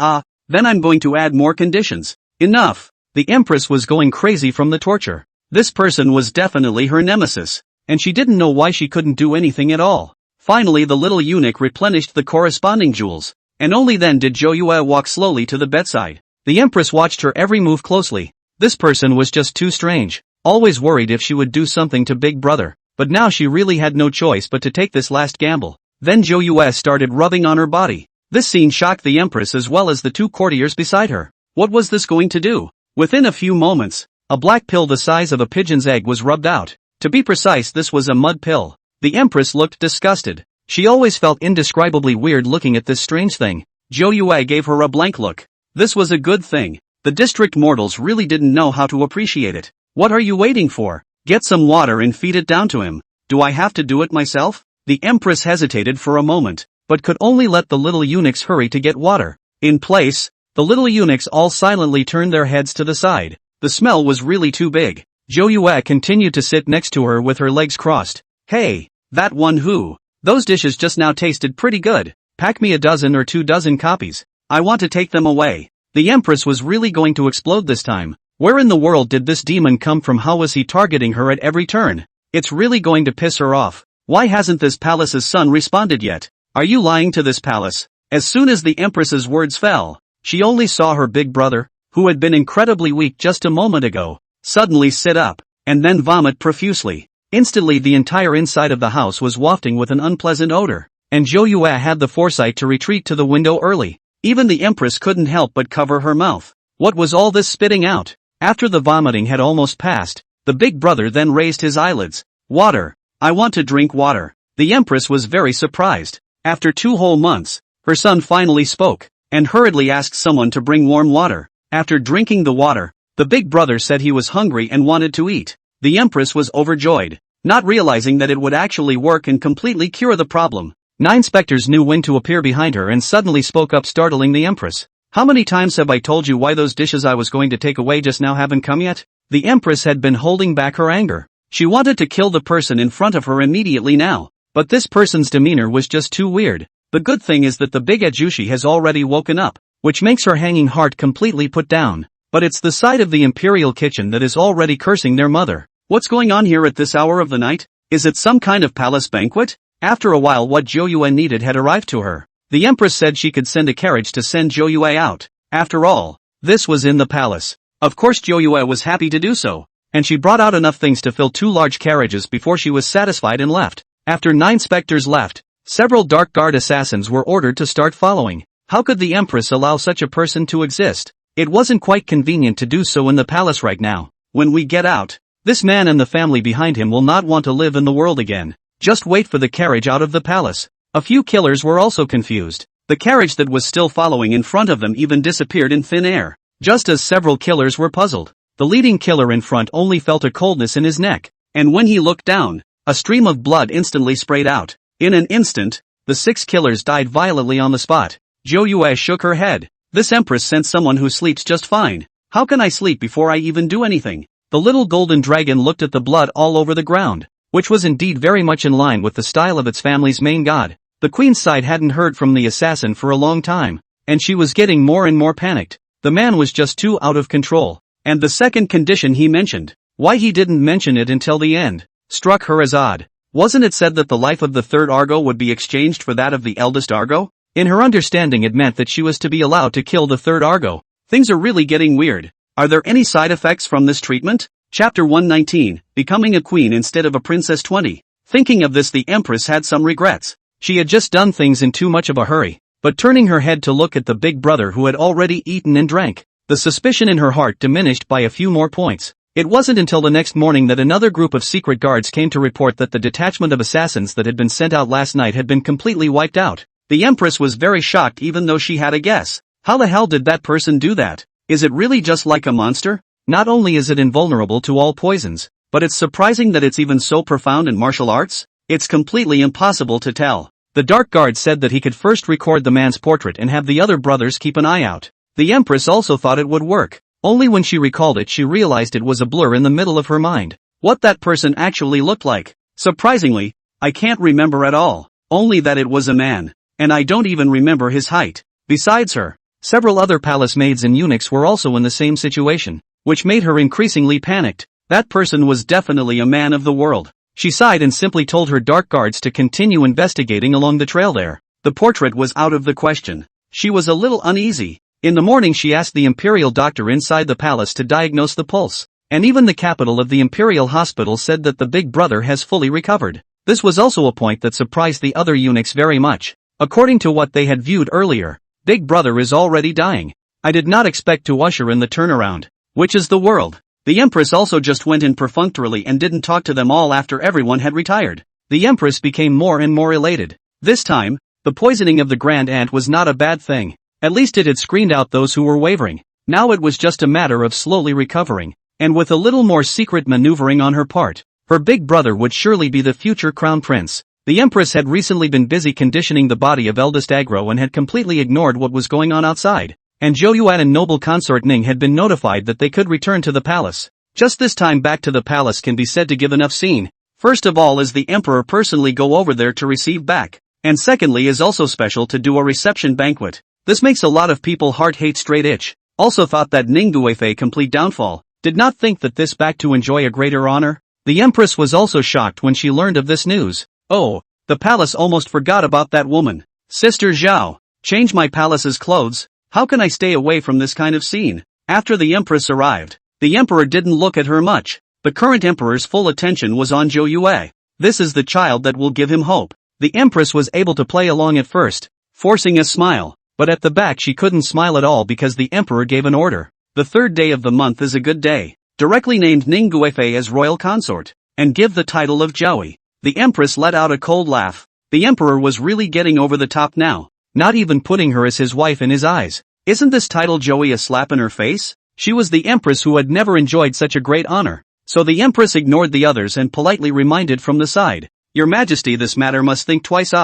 then I'm going to add more conditions. Enough. The empress was going crazy from the torture. This person was definitely her nemesis, and she didn't know why she couldn't do anything at all. Finally the little eunuch replenished the corresponding jewels, and only then did Zhou Yue walk slowly to the bedside. The empress watched her every move closely. This person was just too strange, always worried if she would do something to Big Brother, but now she really had no choice but to take this last gamble. Then Zhou Yue started rubbing on her body. This scene shocked the empress as well as the 2 courtiers beside her. What was this going to do? Within a few moments, a black pill the size of a pigeon's egg was rubbed out. To be precise, this was a mud pill. The empress looked disgusted. She always felt indescribably weird looking at this strange thing. Zhou Yue gave her a blank look. This was a good thing. The district mortals really didn't know how to appreciate it. What are you waiting for? Get some water and feed it down to him. Do I have to do it myself? The empress hesitated for a moment, but could only let the little eunuchs hurry to get water. In place, the little eunuchs all silently turned their heads to the side. The smell was really too big. Zhou Yue continued to sit next to her with her legs crossed. "Hey, that one who? Those dishes just now tasted pretty good. Pack me a dozen or 2 dozen copies. I want to take them away." The empress was really going to explode this time. Where in the world did this demon come from? How was he targeting her at every turn? It's really going to piss her off. Why hasn't this palace's son responded yet? Are you lying to this palace? As soon as the Empress's words fell, she only saw her big brother, who had been incredibly weak just a moment ago, suddenly sit up, and then vomit profusely. Instantly the entire inside of the house was wafting with an unpleasant odor, and Zhou Yue had the foresight to retreat to the window early. Even the Empress couldn't help but cover her mouth. What was all this spitting out? After the vomiting had almost passed, the big brother then raised his eyelids. Water. I want to drink water. The Empress was very surprised. After 2 whole months, her son finally spoke, and hurriedly asked someone to bring warm water. After drinking the water, the big brother said he was hungry and wanted to eat. The Empress was overjoyed, not realizing that it would actually work and completely cure the problem. 9 specters knew when to appear behind her and suddenly spoke up, startling the Empress. How many times have I told you why those dishes I was going to take away just now haven't come yet? The Empress had been holding back her anger. She wanted to kill the person in front of her immediately now, but this person's demeanor was just too weird. The good thing is that the big Ajushi has already woken up, which makes her hanging heart completely put down. But it's the side of the imperial kitchen that is already cursing their mother. What's going on here at this hour of the night? Is it some kind of palace banquet? After a while what Zhou Yue needed had arrived to her. The Empress said she could send a carriage to send Zhou Yue out. After all, this was in the palace. Of course Zhou Yue was happy to do so, and she brought out enough things to fill 2 large carriages before she was satisfied and left. After 9 specters left, several dark guard assassins were ordered to start following. How could the Empress allow such a person to exist? It wasn't quite convenient to do so in the palace right now. When we get out, this man and the family behind him will not want to live in the world again. Just wait for the carriage out of the palace. A few killers were also confused. The carriage that was still following in front of them even disappeared in thin air. Just as several killers were puzzled, the leading killer in front only felt a coldness in his neck, and when he looked down, a stream of blood instantly sprayed out. In an instant, the 6 killers died violently on the spot. Zhou Yue shook her head. This Empress sent someone who sleeps just fine. How can I sleep before I even do anything? The little golden dragon looked at the blood all over the ground, which was indeed very much in line with the style of its family's main god. The queen's side hadn't heard from the assassin for a long time, and she was getting more and more panicked. The man was just too out of control. And the second condition he mentioned, why he didn't mention it until the end, struck her as odd. Wasn't it said that the life of the 3rd Argo would be exchanged for that of the eldest Argo? In her understanding it meant that she was to be allowed to kill the 3rd Argo. Things are really getting weird. Are there any side effects from this treatment? Chapter 119, Becoming a Queen instead of a Princess 20. Thinking of this the Empress had some regrets. She had just done things in too much of a hurry. But turning her head to look at the big brother who had already eaten and drank, the suspicion in her heart diminished by a few more points. It wasn't until the next morning that another group of secret guards came to report that the detachment of assassins that had been sent out last night had been completely wiped out. The Empress was very shocked even though she had a guess. How the hell did that person do that? Is it really just like a monster? Not only is it invulnerable to all poisons, but it's surprising that it's even so profound in martial arts. It's completely impossible to tell. The Dark Guard said that he could first record the man's portrait and have the other brothers keep an eye out. The Empress also thought it would work. Only when she recalled it she realized it was a blur in the middle of her mind. What that person actually looked like. Surprisingly, I can't remember at all. Only that it was a man. And I don't even remember his height. Besides her, several other palace maids and eunuchs were also in the same situation, which made her increasingly panicked. That person was definitely a man of the world. She sighed and simply told her dark guards to continue investigating along the trail there. The portrait was out of the question. She was a little uneasy. In the morning she asked the imperial doctor inside the palace to diagnose the pulse, and even the capital of the imperial hospital said that the big brother has fully recovered. This was also a point that surprised the other eunuchs very much. According to what they had viewed earlier, Big Brother is already dying. I did not expect to usher in the turnaround. Which is the world? The Empress also just went in perfunctorily and didn't talk to them all after everyone had retired. The Empress became more and more elated. This time, the poisoning of the Grand Aunt was not a bad thing. At least it had screened out those who were wavering. Now it was just a matter of slowly recovering, and with a little more secret maneuvering on her part, her big brother would surely be the future crown prince. The Empress had recently been busy conditioning the body of eldest Agro and had completely ignored what was going on outside. And Zhou Yuan and noble consort Ning had been notified that they could return to the palace. Just this time back to the palace can be said to give enough scene. First of all is the emperor personally go over there to receive back. And secondly is also special to do a reception banquet. This makes a lot of people heart hate straight itch. Also thought that Ning Guifei complete downfall. Did not think that this back to enjoy a greater honor. The Empress was also shocked when she learned of this news. Oh, the palace almost forgot about that woman. Sister Zhao. Change my palace's clothes? How can I stay away from this kind of scene? After the empress arrived, the emperor didn't look at her much. The current emperor's full attention was on Zhou Yue. This is the child that will give him hope. The empress was able to play along at first, forcing a smile, but at the back she couldn't smile at all because the emperor gave an order. The third day of the month is a good day. Directly named Ning Guifei as royal consort, and give the title of Zhaoi. The empress let out a cold laugh. The emperor was really getting over the top now, not even putting her as his wife in his eyes. Isn't this title Zhaoi a slap in her face? She was the empress who had never enjoyed such a great honor. So the empress ignored the others and politely reminded from the side, Your Majesty, this matter must think twice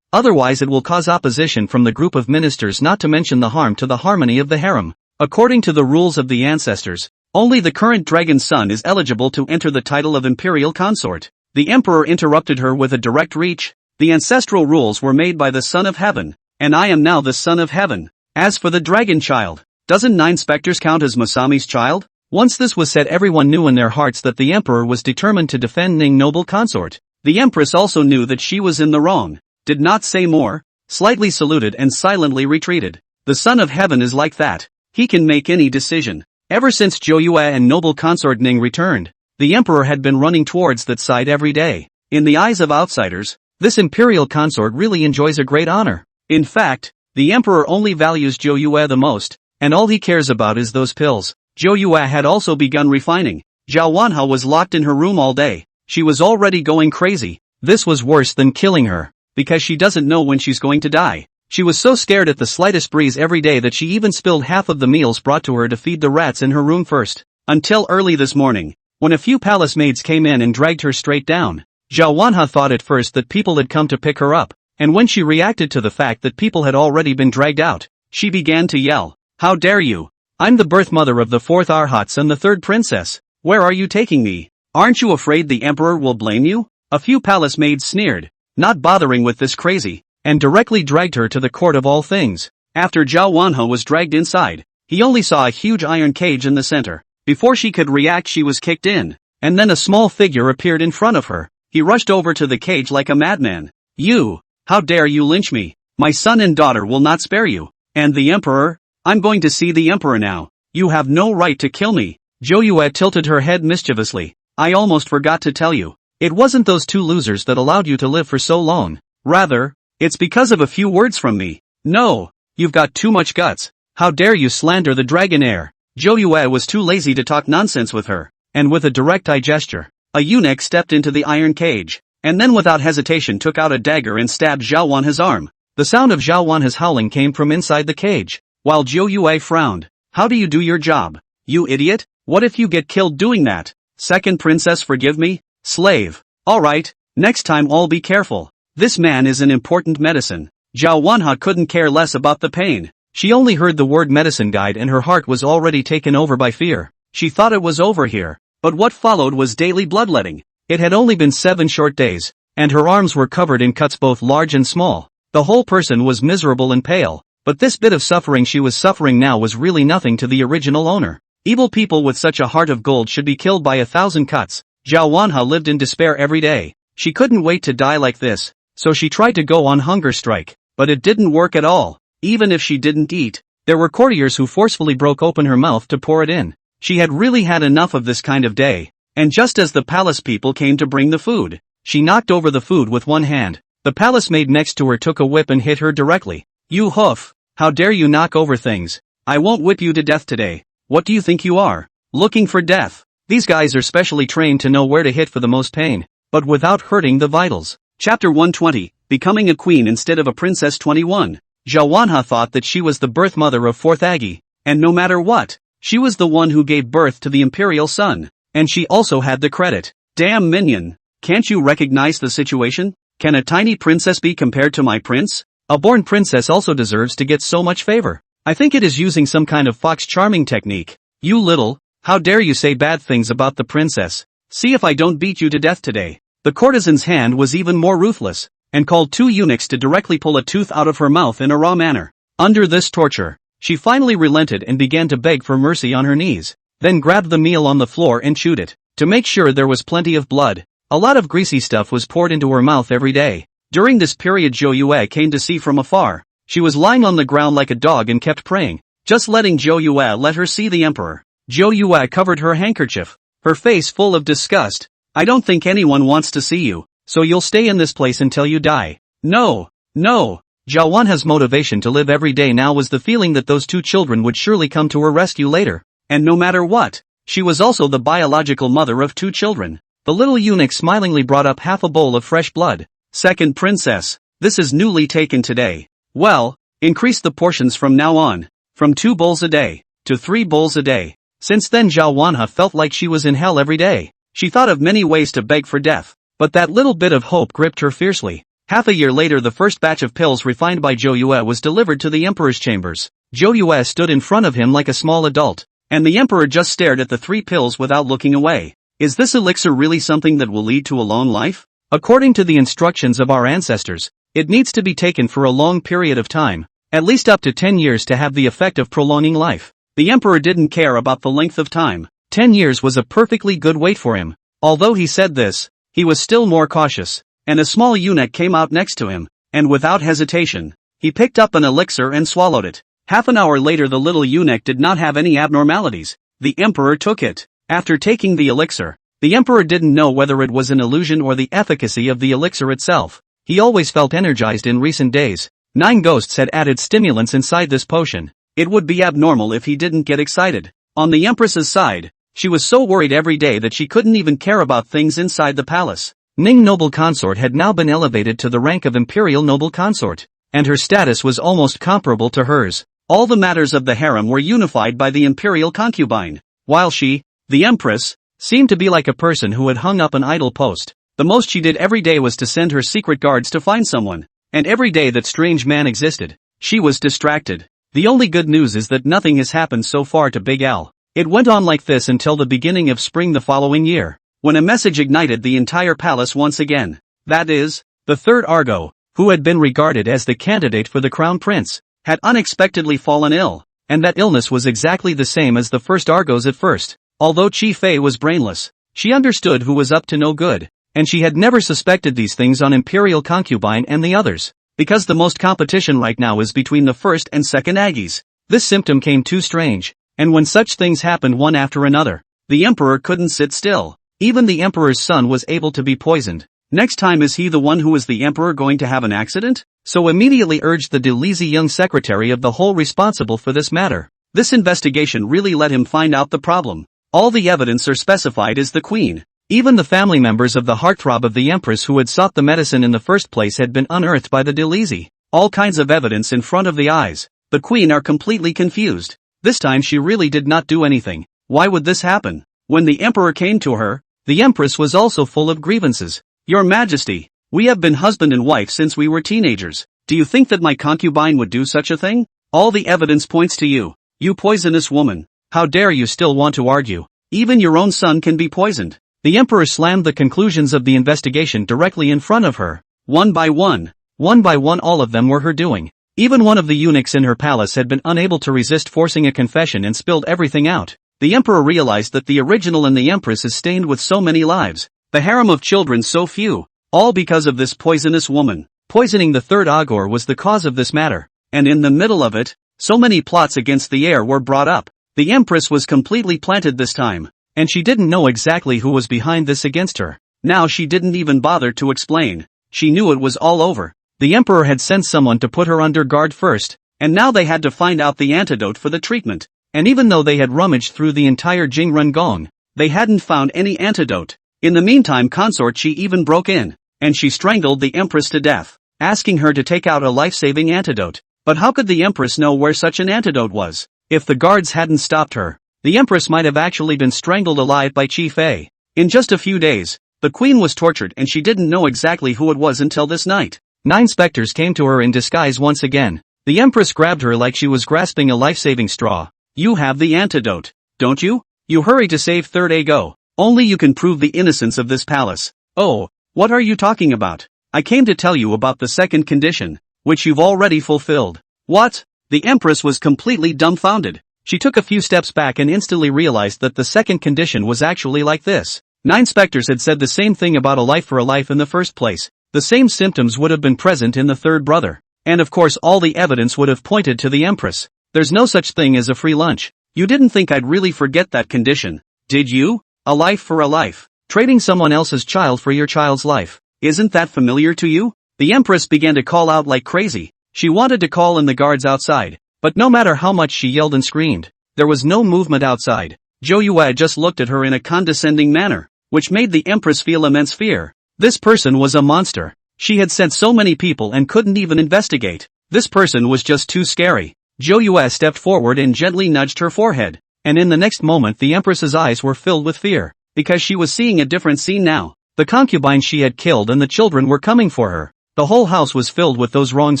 otherwise it will cause opposition from the group of ministers, not to mention the harm to the harmony of the harem. According to the rules of the ancestors, only the current dragon's son is eligible to enter the title of imperial consort. The emperor interrupted her with a direct reach. The ancestral rules were made by the son of heaven, and I am now the son of heaven. As for the dragon child, doesn't 9 specters count as Masami's child? Once this was said, everyone knew in their hearts that the emperor was determined to defend Ning noble consort. The empress also knew that she was in the wrong, did not say more, slightly saluted and silently retreated. The son of heaven is like that. He can make any decision. Ever since Zhou Yue and noble consort Ning returned, the emperor had been running towards that side every day. In the eyes of outsiders, this imperial consort really enjoys a great honor. In fact, the emperor only values Zhou Yue the most, and all he cares about is those pills. Zhou Yue had also begun refining. Zhao Wanhao was locked in her room all day. She was already going crazy. This was worse than killing her, because she doesn't know when she's going to die. She was so scared at the slightest breeze every day that she even spilled half of the meals brought to her to feed the rats in her room first. Until early this morning, when a few palace maids came in and dragged her straight down. Zhao Wanhao thought at first that people had come to pick her up, and when she reacted to the fact that people had already been dragged out, she began to yell, How dare you! I'm the birth mother of the 4th Arhats and the 3rd princess. Where are you taking me? Aren't you afraid the emperor will blame you? A few palace maids sneered, not bothering with this crazy, and directly dragged her to the court of all things. After Zhao Wanhao was dragged inside, he only saw a huge iron cage in the center. Before she could react, she was kicked in, and then a small figure appeared in front of her. He rushed over to the cage like a madman. You! How dare you lynch me? My son and daughter will not spare you. And the emperor? I'm going to see the emperor now. You have no right to kill me. Zhou Yue tilted her head mischievously. I almost forgot to tell you. It wasn't those 2 losers that allowed you to live for so long. Rather, it's because of a few words from me. No, you've got too much guts. How dare you slander the dragon heir? Zhou Yue was too lazy to talk nonsense with her, and with a direct eye gesture, a eunuch stepped into the iron cage, and then without hesitation took out a dagger and stabbed Zhao Wanha's arm. The sound of Zhao Wanha's howling came from inside the cage, while Zhou Yue frowned. How do you do your job? You idiot? What if you get killed doing that? Second princess, forgive me? Slave. Alright, next time I'll be careful. This man is an important medicine. Zhao Wanha couldn't care less about the pain. She only heard the word medicine guide and her heart was already taken over by fear. She thought it was over here, but what followed was daily bloodletting. It had only been 7 short days, and her arms were covered in cuts both large and small. The whole person was miserable and pale, but this bit of suffering she was suffering now was really nothing to the original owner. Evil people with such a heart of gold should be killed by 1,000 cuts. Zhao Wanha lived in despair every day. She couldn't wait to die like this, so she tried to go on hunger strike, but it didn't work at all. Even if she didn't eat, there were courtiers who forcefully broke open her mouth to pour it in. She had really had enough of this kind of day, and just as the palace people came to bring the food, she knocked over the food with one hand. The palace maid next to her took a whip and hit her directly. You hoof! How dare you knock over things? I won't whip you to death today. What do you think you are? Looking for death? These guys are specially trained to know where to hit for the most pain, but without hurting the vitals. Chapter 120, Becoming a Queen Instead of a Princess. 21. Zhao Wanha thought that she was the birth mother of 4th Agi, and no matter what, she was the one who gave birth to the imperial son, and she also had the credit. Damn minion! Can't you recognize the situation? Can a tiny princess be compared to my prince? A born princess also deserves to get so much favor. I think it is using some kind of fox charming technique. You little, how dare you say bad things about the princess? See if I don't beat you to death today. The courtesan's hand was even more ruthless, and called 2 eunuchs to directly pull a tooth out of her mouth in a raw manner. Under this torture, she finally relented and began to beg for mercy on her knees, then grabbed the meal on the floor and chewed it. To make sure there was plenty of blood, a lot of greasy stuff was poured into her mouth every day. During this period Zhou Yue came to see from afar. She was lying on the ground like a dog and kept praying, just letting Zhou Yue let her see the emperor. Zhou Yue covered her handkerchief, her face full of disgust. I don't think anyone wants to see you, so you'll stay in this place until you die. No, no. Zhao Wanha's motivation to live every day now was the feeling that those two children would surely come to her rescue later. And no matter what, she was also the biological mother of two children. The little eunuch smilingly brought up half a bowl of fresh blood. Second princess, this is newly taken today. Well, increase the portions from now on, from 2 bowls a day, to 3 bowls a day. Since then Zhao Wanha felt like she was in hell every day. She thought of many ways to beg for death, but that little bit of hope gripped her fiercely. Half a year later the first batch of pills refined by Zhou Yue was delivered to the emperor's chambers. Zhou Yue stood in front of him like a small adult, and the emperor just stared at the 3 pills without looking away. Is this elixir really something that will lead to a long life? According to the instructions of our ancestors, it needs to be taken for a long period of time, at least up to 10 years to have the effect of prolonging life. The emperor didn't care about the length of time. 10 years was a perfectly good wait for him. Although he said this, he was still more cautious, and a small eunuch came out next to him, and without hesitation, he picked up an elixir and swallowed it. Half an hour later the little eunuch did not have any abnormalities. The emperor took it. After taking the elixir, the emperor didn't know whether it was an illusion or the efficacy of the elixir itself. He always felt energized in recent days. 9 ghosts had added stimulants inside this potion. It would be abnormal if he didn't get excited. On the empress's side, she was so worried every day that she couldn't even care about things inside the palace. Ning noble consort had now been elevated to the rank of imperial noble consort, and her status was almost comparable to hers. All the matters of the harem were unified by the imperial concubine, while she, the empress, seemed to be like a person who had hung up an idle post. The most she did every day was to send her secret guards to find someone, and every day that strange man existed, she was distracted. The only good news is that nothing has happened so far to Big Al. It went on like this until the beginning of spring the following year, when a message ignited the entire palace once again. That is, the third Argo, who had been regarded as the candidate for the crown prince, had unexpectedly fallen ill, and that illness was exactly the same as the first Argos at first. Although Chi Fei was brainless, she understood who was up to no good, and she had never suspected these things on Imperial Concubine and the others, because the most competition right now is between the first and second Aggies. This symptom came too strange, and when such things happened one after another, the emperor couldn't sit still. Even the emperor's son was able to be poisoned. Next time is he the one who is the emperor going to have an accident? So immediately urged the Delizy young secretary of the whole responsible for this matter. This investigation really let him find out the problem. All the evidence are specified as the queen. Even the family members of the heartthrob of the empress who had sought the medicine in the first place had been unearthed by the Delizy. All kinds of evidence in front of the eyes. The queen are completely confused. This time she really did not do anything. Why would this happen? When the emperor came to her, the empress was also full of grievances. Your Majesty, we have been husband and wife since we were teenagers. Do you think that my concubine would do such a thing? All the evidence points to you. You poisonous woman. How dare you still want to argue? Even your own son can be poisoned. The emperor slammed the conclusions of the investigation directly in front of her. One by one all of them were her doing. Even one of the eunuchs in her palace had been unable to resist forcing a confession and spilled everything out. The emperor realized that the original and the empress is stained with so many lives. The harem of children so few. All because of this poisonous woman. Poisoning the third Agor was the cause of this matter. And in the middle of it, so many plots against the heir were brought up. The empress was completely planted this time, and she didn't know exactly who was behind this against her. Now she didn't even bother to explain. She knew it was all over. The emperor had sent someone to put her under guard first, and now they had to find out the antidote for the treatment. And even though they had rummaged through the entire Jingren Gong, they hadn't found any antidote. In the meantime consort She even broke in, and she strangled the empress to death, asking her to take out a life-saving antidote. But how could the empress know where such an antidote was? If the guards hadn't stopped her, the empress might have actually been strangled alive by Chi Fei. In just a few days, the queen was tortured and she didn't know exactly who it was until this night. 9 specters came to her in disguise once again. The empress grabbed her like she was grasping a life-saving straw. You have the antidote, don't you? You hurry to save third Ago. Only you can prove the innocence of this palace. Oh, what are you talking about? I came to tell you about the second condition, which you've already fulfilled. What? The empress was completely dumbfounded. She took a few steps back and instantly realized that the second condition was actually like this. 9 specters had said the same thing about a life for a life in the first place. The same symptoms would have been present in the third brother. And of course all the evidence would have pointed to the Empress. There's no such thing as a free lunch. You didn't think I'd really forget that condition, did you? A life for a life. Trading someone else's child for your child's life. Isn't that familiar to you? The Empress began to call out like crazy. She wanted to call in the guards outside, but no matter how much she yelled and screamed, there was no movement outside. Zhou Yue just looked at her in a condescending manner, which made the Empress feel immense fear. This person was a monster. She had sent so many people and couldn't even investigate. This person was just too scary. Zhou Yue stepped forward and gently nudged her forehead, and in the next moment the Empress's eyes were filled with fear, because she was seeing a different scene now. The concubines she had killed and the children were coming for her. The whole house was filled with those wronged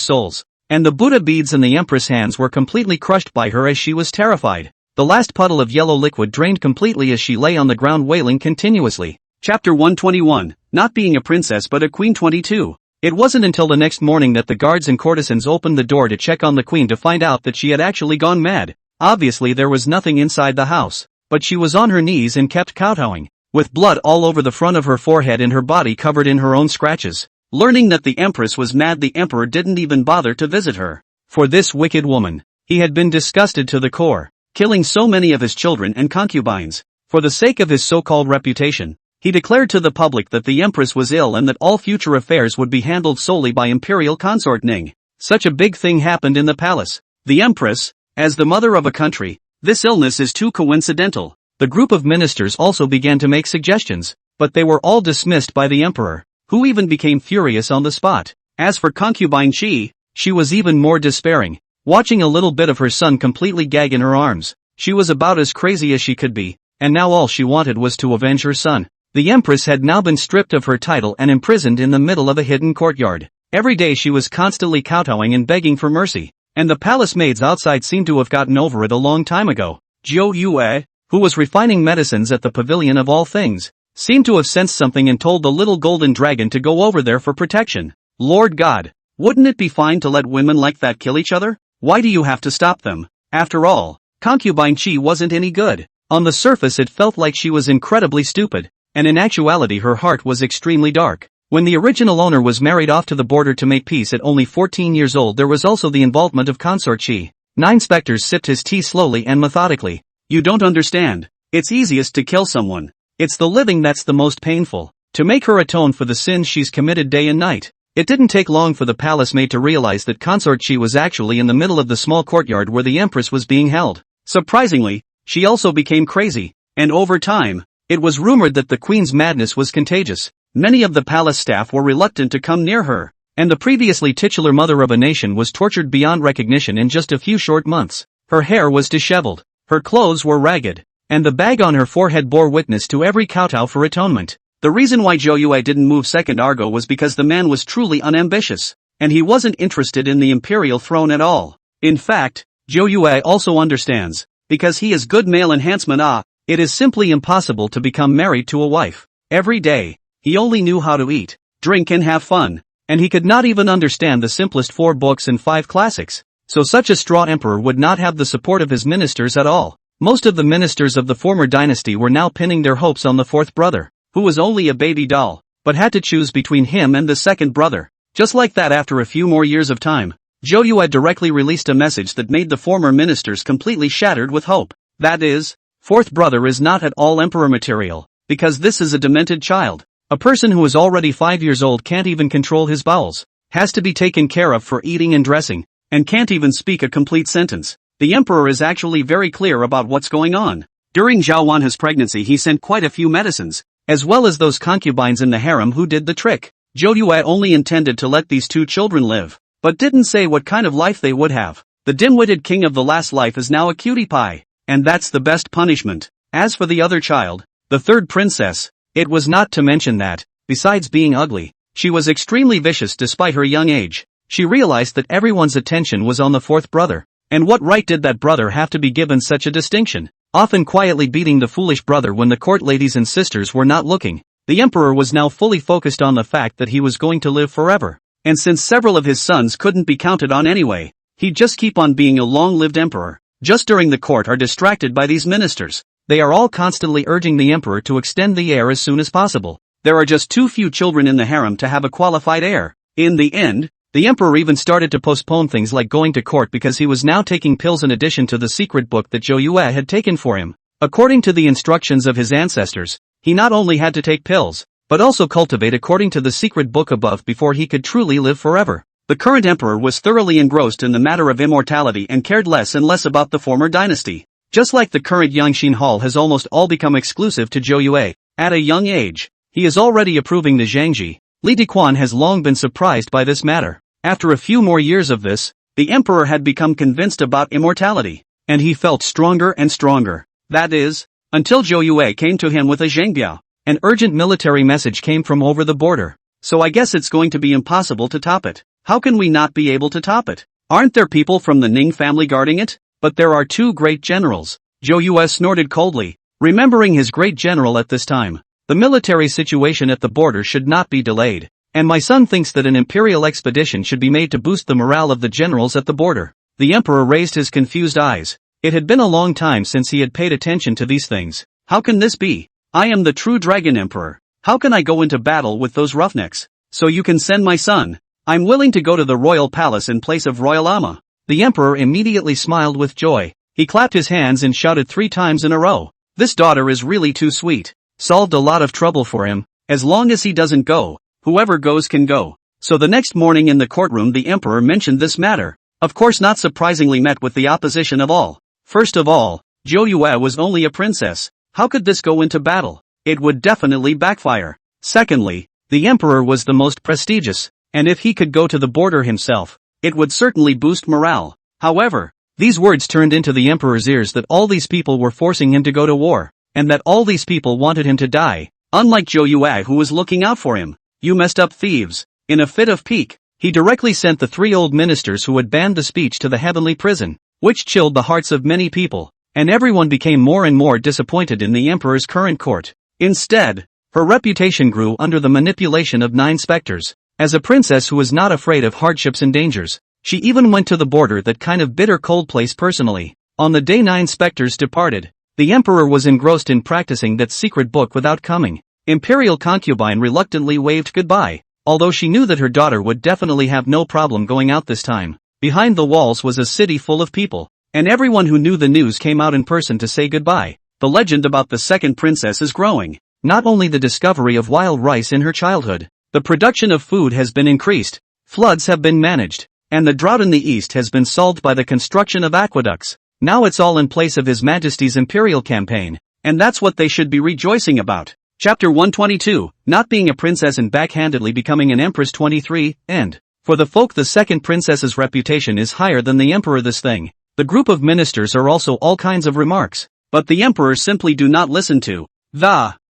souls, and the Buddha beads in the Empress' hands were completely crushed by her as she was terrified. The last puddle of yellow liquid drained completely as she lay on the ground wailing continuously. Chapter 121, Not Being a Princess but a Queen 22. It wasn't until the next morning that the guards and courtesans opened the door to check on the queen to find out that she had actually gone mad. Obviously there was nothing inside the house, but she was on her knees and kept kowtowing, with blood all over the front of her forehead and her body covered in her own scratches. Learning that the Empress was mad, the Emperor didn't even bother to visit her. For this wicked woman, he had been disgusted to the core, killing so many of his children and concubines. For the sake of his so-called reputation, he declared to the public that the Empress was ill and that all future affairs would be handled solely by imperial consort Ning. Such a big thing happened in the palace. The Empress, as the mother of a country, this illness is too coincidental. The group of ministers also began to make suggestions, but they were all dismissed by the Emperor, who even became furious on the spot. As for concubine she was even more despairing, watching a little bit of her son completely gag in her arms. She was about as crazy as she could be, and now all she wanted was to avenge her son. The Empress had now been stripped of her title and imprisoned in the middle of a hidden courtyard. Every day she was constantly kowtowing and begging for mercy, and the palace maids outside seemed to have gotten over it a long time ago. Zhou Yue, who was refining medicines at the pavilion of all things, seemed to have sensed something and told the little golden dragon to go over there for protection. Lord God, wouldn't it be fine to let women like that kill each other? Why do you have to stop them? After all, concubine Chi wasn't any good. On the surface it felt like she was incredibly stupid, and in actuality her heart was extremely dark. When the original owner was married off to the border to make peace at only 14 years old, there was also the involvement of consort Chi. Nine Spectres sipped his tea slowly and methodically. You don't understand. It's easiest to kill someone. It's the living that's the most painful. To make her atone for the sins she's committed day and night. It didn't take long for the palace maid to realize that consort Chi was actually in the middle of the small courtyard where the Empress was being held. Surprisingly, she also became crazy, and over time, it was rumored that the queen's madness was contagious. Many of the palace staff were reluctant to come near her, and the previously titular mother of a nation was tortured beyond recognition in just a few short months. Her hair was disheveled, her clothes were ragged, and the bag on her forehead bore witness to every kowtow for atonement. The reason why Zhou Yue didn't move second Argo was because the man was truly unambitious, and he wasn't interested in the imperial throne at all. In fact, Zhou Yue also understands, because he is good male enhancement. It is simply impossible to become married to a wife. Every day, he only knew how to eat, drink and have fun, and he could not even understand the simplest 4 books and 5 classics. So such a straw emperor would not have the support of his ministers at all. Most of the ministers of the former dynasty were now pinning their hopes on the 4th brother, who was only a baby doll, but had to choose between him and the 2nd brother. Just like that, after a few more years of time, Zhou Yue directly released a message that made the former ministers completely shattered with hope. That is, 4th brother is not at all emperor material, because this is a demented child. A person who is already 5 years old can't even control his bowels, has to be taken care of for eating and dressing, and can't even speak a complete sentence. The emperor is actually very clear about what's going on. During Zhao Wanhe's pregnancy he sent quite a few medicines, as well as those concubines in the harem who did the trick. Zhou Yue only intended to let these 2 children live, but didn't say what kind of life they would have. The dim-witted king of the last life is now a cutie pie, and that's the best punishment. As for the other child, the 3rd princess, it was not to mention that, besides being ugly, she was extremely vicious despite her young age. She realized that everyone's attention was on the 4th brother, and what right did that brother have to be given such a distinction? Often quietly beating the foolish brother when the court ladies and sisters were not looking. The emperor was now fully focused on the fact that he was going to live forever, and since several of his sons couldn't be counted on anyway, he'd just keep on being a long-lived emperor. Just during the court are distracted by these ministers. They are all constantly urging the emperor to extend the heir as soon as possible. There are just too few children in the harem to have a qualified heir. In the end, The emperor even started to postpone things like going to court because he was now taking pills in addition to the secret book that Zhou Yue had taken for him. According to the instructions of his ancestors, he not only had to take pills, but also cultivate according to the secret book above before he could truly live forever. The current emperor was thoroughly engrossed in the matter of immortality and cared less and less about the former dynasty. Just like the current Yangxin Hall has almost all become exclusive to Zhou Yue, at a young age, he is already approving the Zhangji. Li Dequan has long been surprised by this matter. After a few more years of this, the emperor had become convinced about immortality, and he felt stronger and stronger. That is, until Zhou Yue came to him with a zhangbiao. An urgent military message came from over the border. So I guess it's going to be impossible to top it. How can we not be able to top it? Aren't there people from the Ning family guarding it? But there are two great generals. Zhou Yue snorted coldly, remembering his great general at this time. The military situation at the border should not be delayed, and my son thinks that an imperial expedition should be made to boost the morale of the generals at the border. The emperor raised his confused eyes. It had been a long time since he had paid attention to these things. How can this be? I am the true dragon emperor. How can I go into battle with those roughnecks? So you can send my son. I'm willing to go to the royal palace in place of royal Amma. The emperor immediately smiled with joy. He clapped his hands and shouted 3 times in a row. This daughter is really too sweet. Solved a lot of trouble for him. As long as he doesn't go, whoever goes can go. So the next morning in the courtroom the emperor mentioned this matter. Of course, not surprisingly met with the opposition of all. First of all, Zhou Yue was only a princess. How could this go into battle? It would definitely backfire. Secondly, the emperor was the most prestigious, and if he could go to the border himself, it would certainly boost morale. However, these words turned into the emperor's ears that all these people were forcing him to go to war, and that all these people wanted him to die, unlike Zhou Yue who was looking out for him. You messed up thieves. In a fit of pique, he directly sent the 3 old ministers who had banned the speech to the heavenly prison, which chilled the hearts of many people, and everyone became more and more disappointed in the emperor's current court. Instead, her reputation grew under the manipulation of 9 specters. As a princess who was not afraid of hardships and dangers, she even went to the border, that kind of bitter cold place, personally. On the day 9 specters departed, the emperor was engrossed in practicing that secret book without coming. Imperial concubine reluctantly waved goodbye, although she knew that her daughter would definitely have no problem going out this time. Behind the walls was a city full of people, and everyone who knew the news came out in person to say goodbye. The legend about the second princess is growing. Not only the discovery of wild rice in her childhood, the production of food has been increased, floods have been managed, and the drought in the east has been solved by the construction of aqueducts. Now it's all in place of His Majesty's imperial campaign, and that's what they should be rejoicing about. Chapter 122, Not Being a Princess and Backhandedly Becoming an Empress 23, End. For the folk, the second princess's reputation is higher than the emperor. This thing. The group of ministers are also all kinds of remarks, but the emperor simply do not listen to.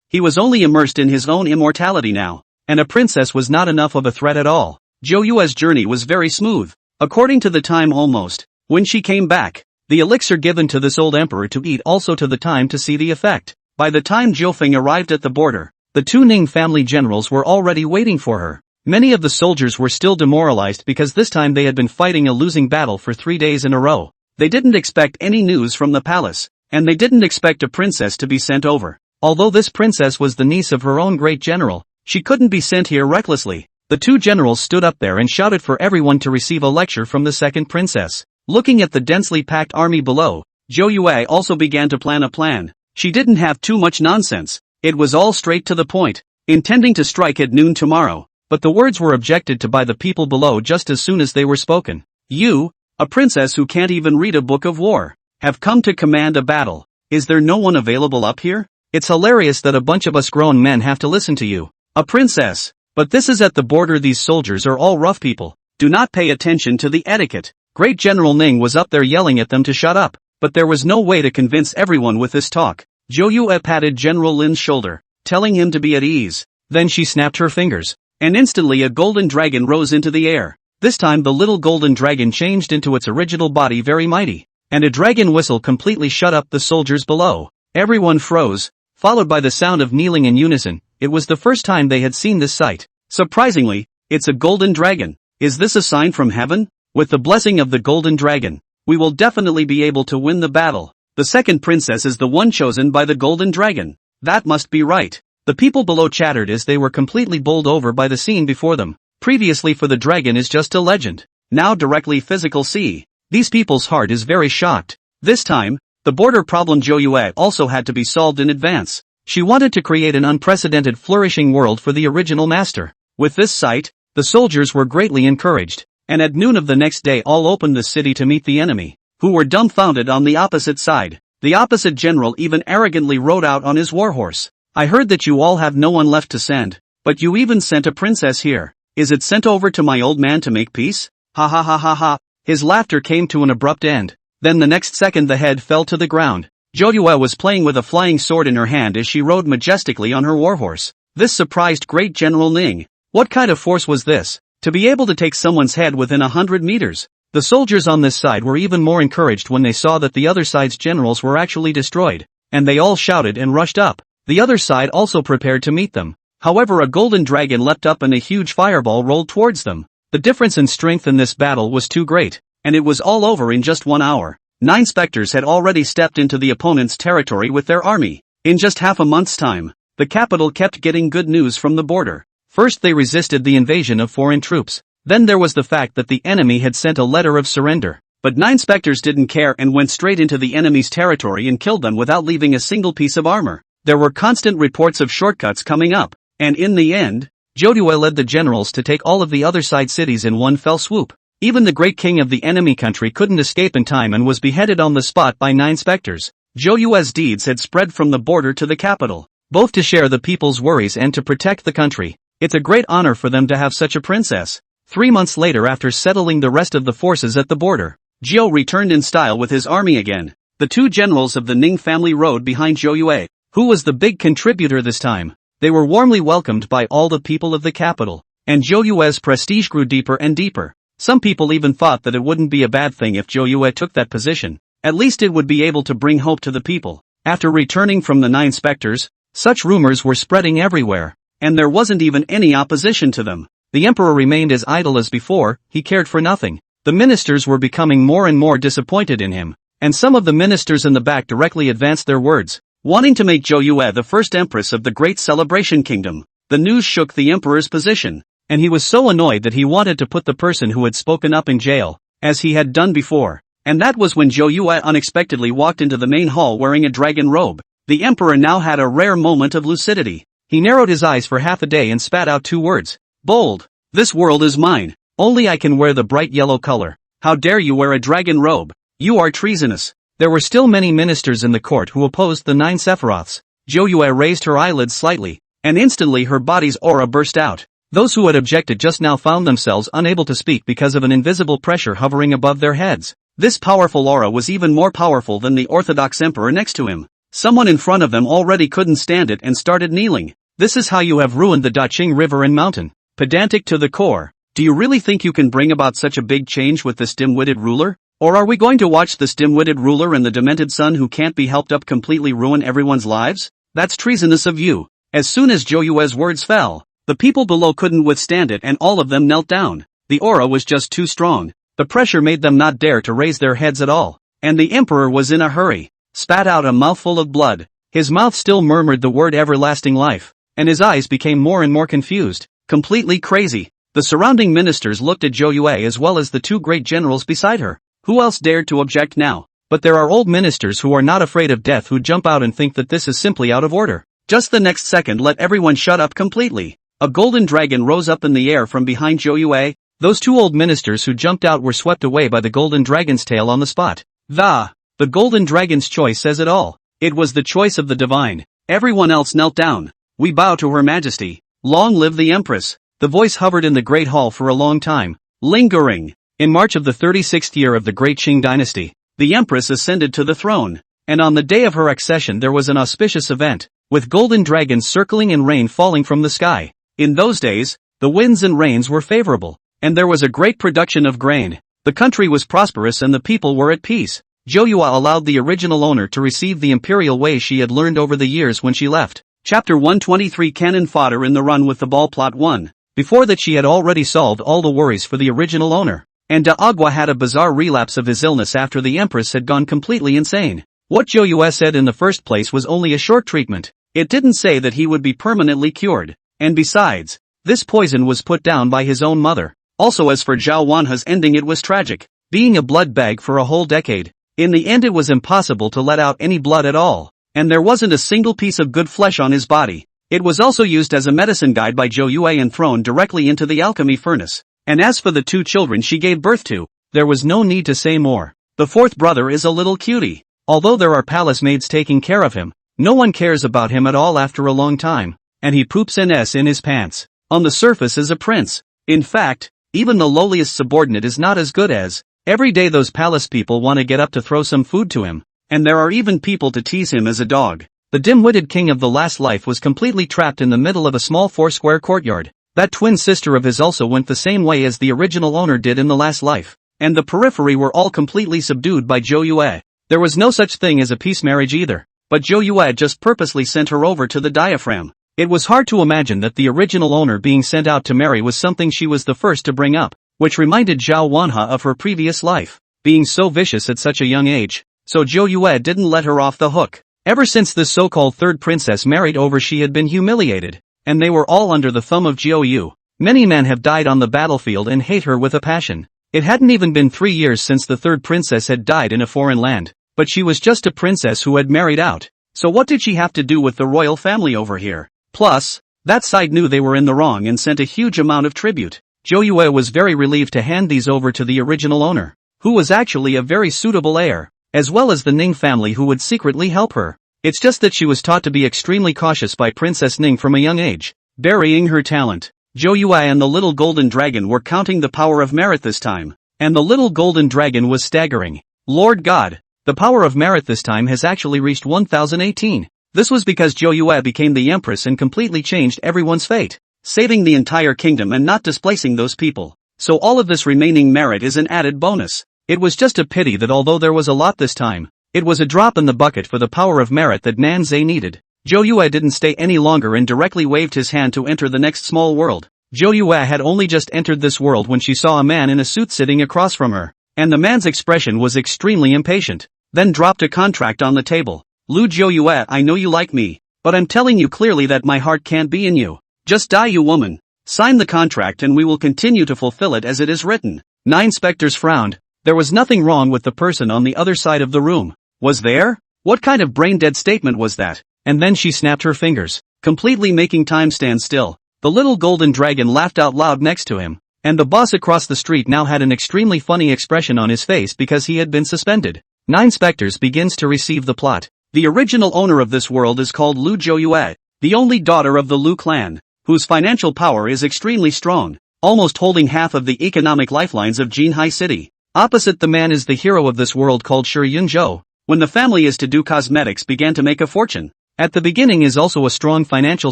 He was only immersed in his own immortality now, and a princess was not enough of a threat at all. Zhou Yue's journey was very smooth, according to the time almost. When she came back, the elixir given to this old emperor to eat also to the time to see the effect. By the time Jiufeng arrived at the border, the 2 Ning family generals were already waiting for her. Many of the soldiers were still demoralized because this time they had been fighting a losing battle for 3 days in a row. They didn't expect any news from the palace, and they didn't expect a princess to be sent over. Although this princess was the niece of her own great general, she couldn't be sent here recklessly. The 2 generals stood up there and shouted for everyone to receive a lecture from the second princess. Looking at the densely packed army below, Zhou Yue also began to plan a plan. She didn't have too much nonsense. It was all straight to the point, intending to strike at noon tomorrow. But the words were objected to by the people below just as soon as they were spoken. You, a princess who can't even read a book of war, have come to command a battle. Is there no one available up here? It's hilarious that a bunch of us grown men have to listen to you. A princess. But this is at the border. These soldiers are all rough people. Do not pay attention to the etiquette. Great General Ning was up there yelling at them to shut up, but there was no way to convince everyone with this talk. Zhou Yue patted General Lin's shoulder, telling him to be at ease. Then she snapped her fingers, and instantly a golden dragon rose into the air. This time the little golden dragon changed into its original body, very mighty, and a dragon whistle completely shut up the soldiers below. Everyone froze, followed by the sound of kneeling in unison. It was the first time they had seen this sight. Surprisingly, it's a golden dragon. Is this a sign from heaven? With the blessing of the golden dragon, we will definitely be able to win the battle. The second princess is the one chosen by the golden dragon. That must be right. The people below chattered as they were completely bowled over by the scene before them. Previously for the dragon is just a legend. Now directly physical see. These people's heart is very shocked. This time, the border problem Zhou Yue also had to be solved in advance. She wanted to create an unprecedented flourishing world for the original master. With this sight, the soldiers were greatly encouraged, and at noon of the next day all opened the city to meet the enemy, who were dumbfounded on the opposite side. The opposite general even arrogantly rode out on his warhorse. I heard that you all have no one left to send, but you even sent a princess here. Is it sent over to my old man to make peace? Ha ha ha ha ha. His laughter came to an abrupt end. Then the next second the head fell to the ground. Zhou Yue was playing with a flying sword in her hand as she rode majestically on her warhorse. This surprised great General Ning. What kind of force was this? To be able to take someone's head within 100 meters. The soldiers on this side were even more encouraged when they saw that the other side's generals were actually destroyed, and they all shouted and rushed up. The other side also prepared to meet them. However, a golden dragon leapt up and a huge fireball rolled towards them. The difference in strength in this battle was too great, and it was all over in just 1 hour. 9 specters had already stepped into the opponent's territory with their army. In just half a month's time, the capital kept getting good news from the border. First they resisted the invasion of foreign troops. Then there was the fact that the enemy had sent a letter of surrender. But 9 specters didn't care and went straight into the enemy's territory and killed them without leaving a single piece of armor. There were constant reports of shortcuts coming up, and in the end, Zhou Yue led the generals to take all of the other side cities in one fell swoop. Even the great king of the enemy country couldn't escape in time and was beheaded on the spot by 9 specters. Zhou Yue's deeds had spread from the border to the capital, both to share the people's worries and to protect the country. It's a great honor for them to have such a princess. 3 months later, after settling the rest of the forces at the border, Zhou returned in style with his army again. The 2 generals of the Ning family rode behind Zhou Yue, who was the big contributor this time. They were warmly welcomed by all the people of the capital, and Zhou Yue's prestige grew deeper and deeper. Some people even thought that it wouldn't be a bad thing if Zhou Yue took that position. At least it would be able to bring hope to the people. After returning from the 9 specters, such rumors were spreading everywhere, and there wasn't even any opposition to them. The emperor remained as idle as before, he cared for nothing. The ministers were becoming more and more disappointed in him, and some of the ministers in the back directly advanced their words, wanting to make Zhou Yue the first empress of the great celebration kingdom. The news shook the emperor's position, and he was so annoyed that he wanted to put the person who had spoken up in jail, as he had done before. And that was when Zhou Yue unexpectedly walked into the main hall wearing a dragon robe. The emperor now had a rare moment of lucidity. He narrowed his eyes for half a day and spat out 2 words. Bold. This world is mine. Only I can wear the bright yellow color. How dare you wear a dragon robe? You are treasonous. There were still many ministers in the court who opposed the 9 Sephiroths. Zhou Yue raised her eyelids slightly, and instantly her body's aura burst out. Those who had objected just now found themselves unable to speak because of an invisible pressure hovering above their heads. This powerful aura was even more powerful than the Orthodox emperor next to him. Someone in front of them already couldn't stand it and started kneeling. This is how you have ruined the Daqing river and mountain. Pedantic to the core. Do you really think you can bring about such a big change with this dim-witted ruler? Or are we going to watch this dim-witted ruler and the demented son who can't be helped up completely ruin everyone's lives? That's treasonous of you. As soon as Zhou Yue's words fell, the people below couldn't withstand it and all of them knelt down. The aura was just too strong. The pressure made them not dare to raise their heads at all. And the emperor was in a hurry. Spat out a mouthful of blood. His mouth still murmured the word everlasting life, and his eyes became more and more confused, completely crazy. The surrounding ministers looked at Zhou Yue as well as the 2 great generals beside her. Who else dared to object now? But there are old ministers who are not afraid of death who jump out and think that this is simply out of order. Just the next second let everyone shut up completely. A golden dragon rose up in the air from behind Zhou Yue. Those 2 old ministers who jumped out were swept away by the golden dragon's tail on the spot. The golden dragon's choice says it all. It was the choice of the divine. Everyone else knelt down. We bow to Her Majesty. Long live the Empress. The voice hovered in the great hall for a long time, lingering. In March of the 36th year of the Great Qing dynasty, the Empress ascended to the throne, and on the day of her accession there was an auspicious event, with golden dragons circling and rain falling from the sky. In those days, the winds and rains were favorable, and there was a great production of grain. The country was prosperous and the people were at peace. Zhou Yue allowed the original owner to receive the imperial ways she had learned over the years when she left. Chapter 123 Cannon Fodder in the Run with the Ball Plot 1. Before that she had already solved all the worries for the original owner. And Agua had a bizarre relapse of his illness after the Empress had gone completely insane. What Zhou Yue said in the first place was only a short treatment. It didn't say that he would be permanently cured. And besides, This poison was put down by his own mother. Also, as for Zhao Wanha's ending, it was tragic. Being a blood bag for a whole decade, in the end it was impossible to let out any blood at all, and there wasn't a single piece of good flesh on his body. It was also used as a medicine guide by Zhou Yue and thrown directly into the alchemy furnace. And as for the 2 children she gave birth to, there was no need to say more. The 4th brother is a little cutie. Although there are palace maids taking care of him, no one cares about him at all after a long time, and he poops NS in his pants. On the surface is a prince. In fact, even the lowliest subordinate is not as good as. Every day those palace people want to get up to throw some food to him, and there are even people to tease him as a dog. The dim-witted king of the last life was completely trapped in the middle of a small 4-square courtyard. That twin sister of his also went the same way as the original owner did in the last life, and the periphery were all completely subdued by Zhou Yue. There was no such thing as a peace marriage either, but Zhou Yue just purposely sent her over to the diaphragm. It was hard to imagine that the original owner being sent out to marry was something she was the first to bring up, which reminded Zhao Wanha of her previous life, being so vicious at such a young age, so Zhou Yue didn't let her off the hook. Ever since this so-called 3rd princess married over, she had been humiliated, and they were all under the thumb of Zhou Yu. Many men have died on the battlefield and hate her with a passion. It hadn't even been 3 years since the 3rd princess had died in a foreign land, but she was just a princess who had married out. So what did she have to do with the royal family over here? Plus, that side knew they were in the wrong and sent a huge amount of tribute. Zhou Yue was very relieved to hand these over to the original owner, who was actually a very suitable heir, as well as the Ning family who would secretly help her. It's just that she was taught to be extremely cautious by Princess Ning from a young age, burying her talent. Zhou Yue and the little golden dragon were counting the power of merit this time, and the little golden dragon was staggering. Lord God, the power of merit this time has actually reached 1018. This was because Zhou Yue became the empress and completely changed everyone's fate, saving the entire kingdom and not displacing those people. So all of this remaining merit is an added bonus. It was just a pity that although there was a lot this time, it was a drop in the bucket for the power of merit that Nan Zhe needed. Zhou Yue didn't stay any longer and directly waved his hand to enter the next small world. Zhou Yue had only just entered this world when she saw a man in a suit sitting across from her, and the man's expression was extremely impatient, then dropped a contract on the table. Lu Zhou Yue, I know you like me, but I'm telling you clearly that my heart can't be in you. Just die, you woman. Sign the contract and we will continue to fulfill it as it is written. 9 specters frowned. There was nothing wrong with the person on the other side of the room. Was there? What kind of brain-dead statement was that? And then she snapped her fingers, completely making time stand still. The little golden dragon laughed out loud next to him, and the boss across the street now had an extremely funny expression on his face because he had been suspended. 9 specters begins to receive the plot. The original owner of this world is called Lu Zhou Yue, the only daughter of the Lu clan, whose financial power is extremely strong, almost holding half of the economic lifelines of Jinhai City. Opposite the man is the hero of this world called Shi Yunzhou. When the family is to do cosmetics began to make a fortune. At the beginning is also a strong financial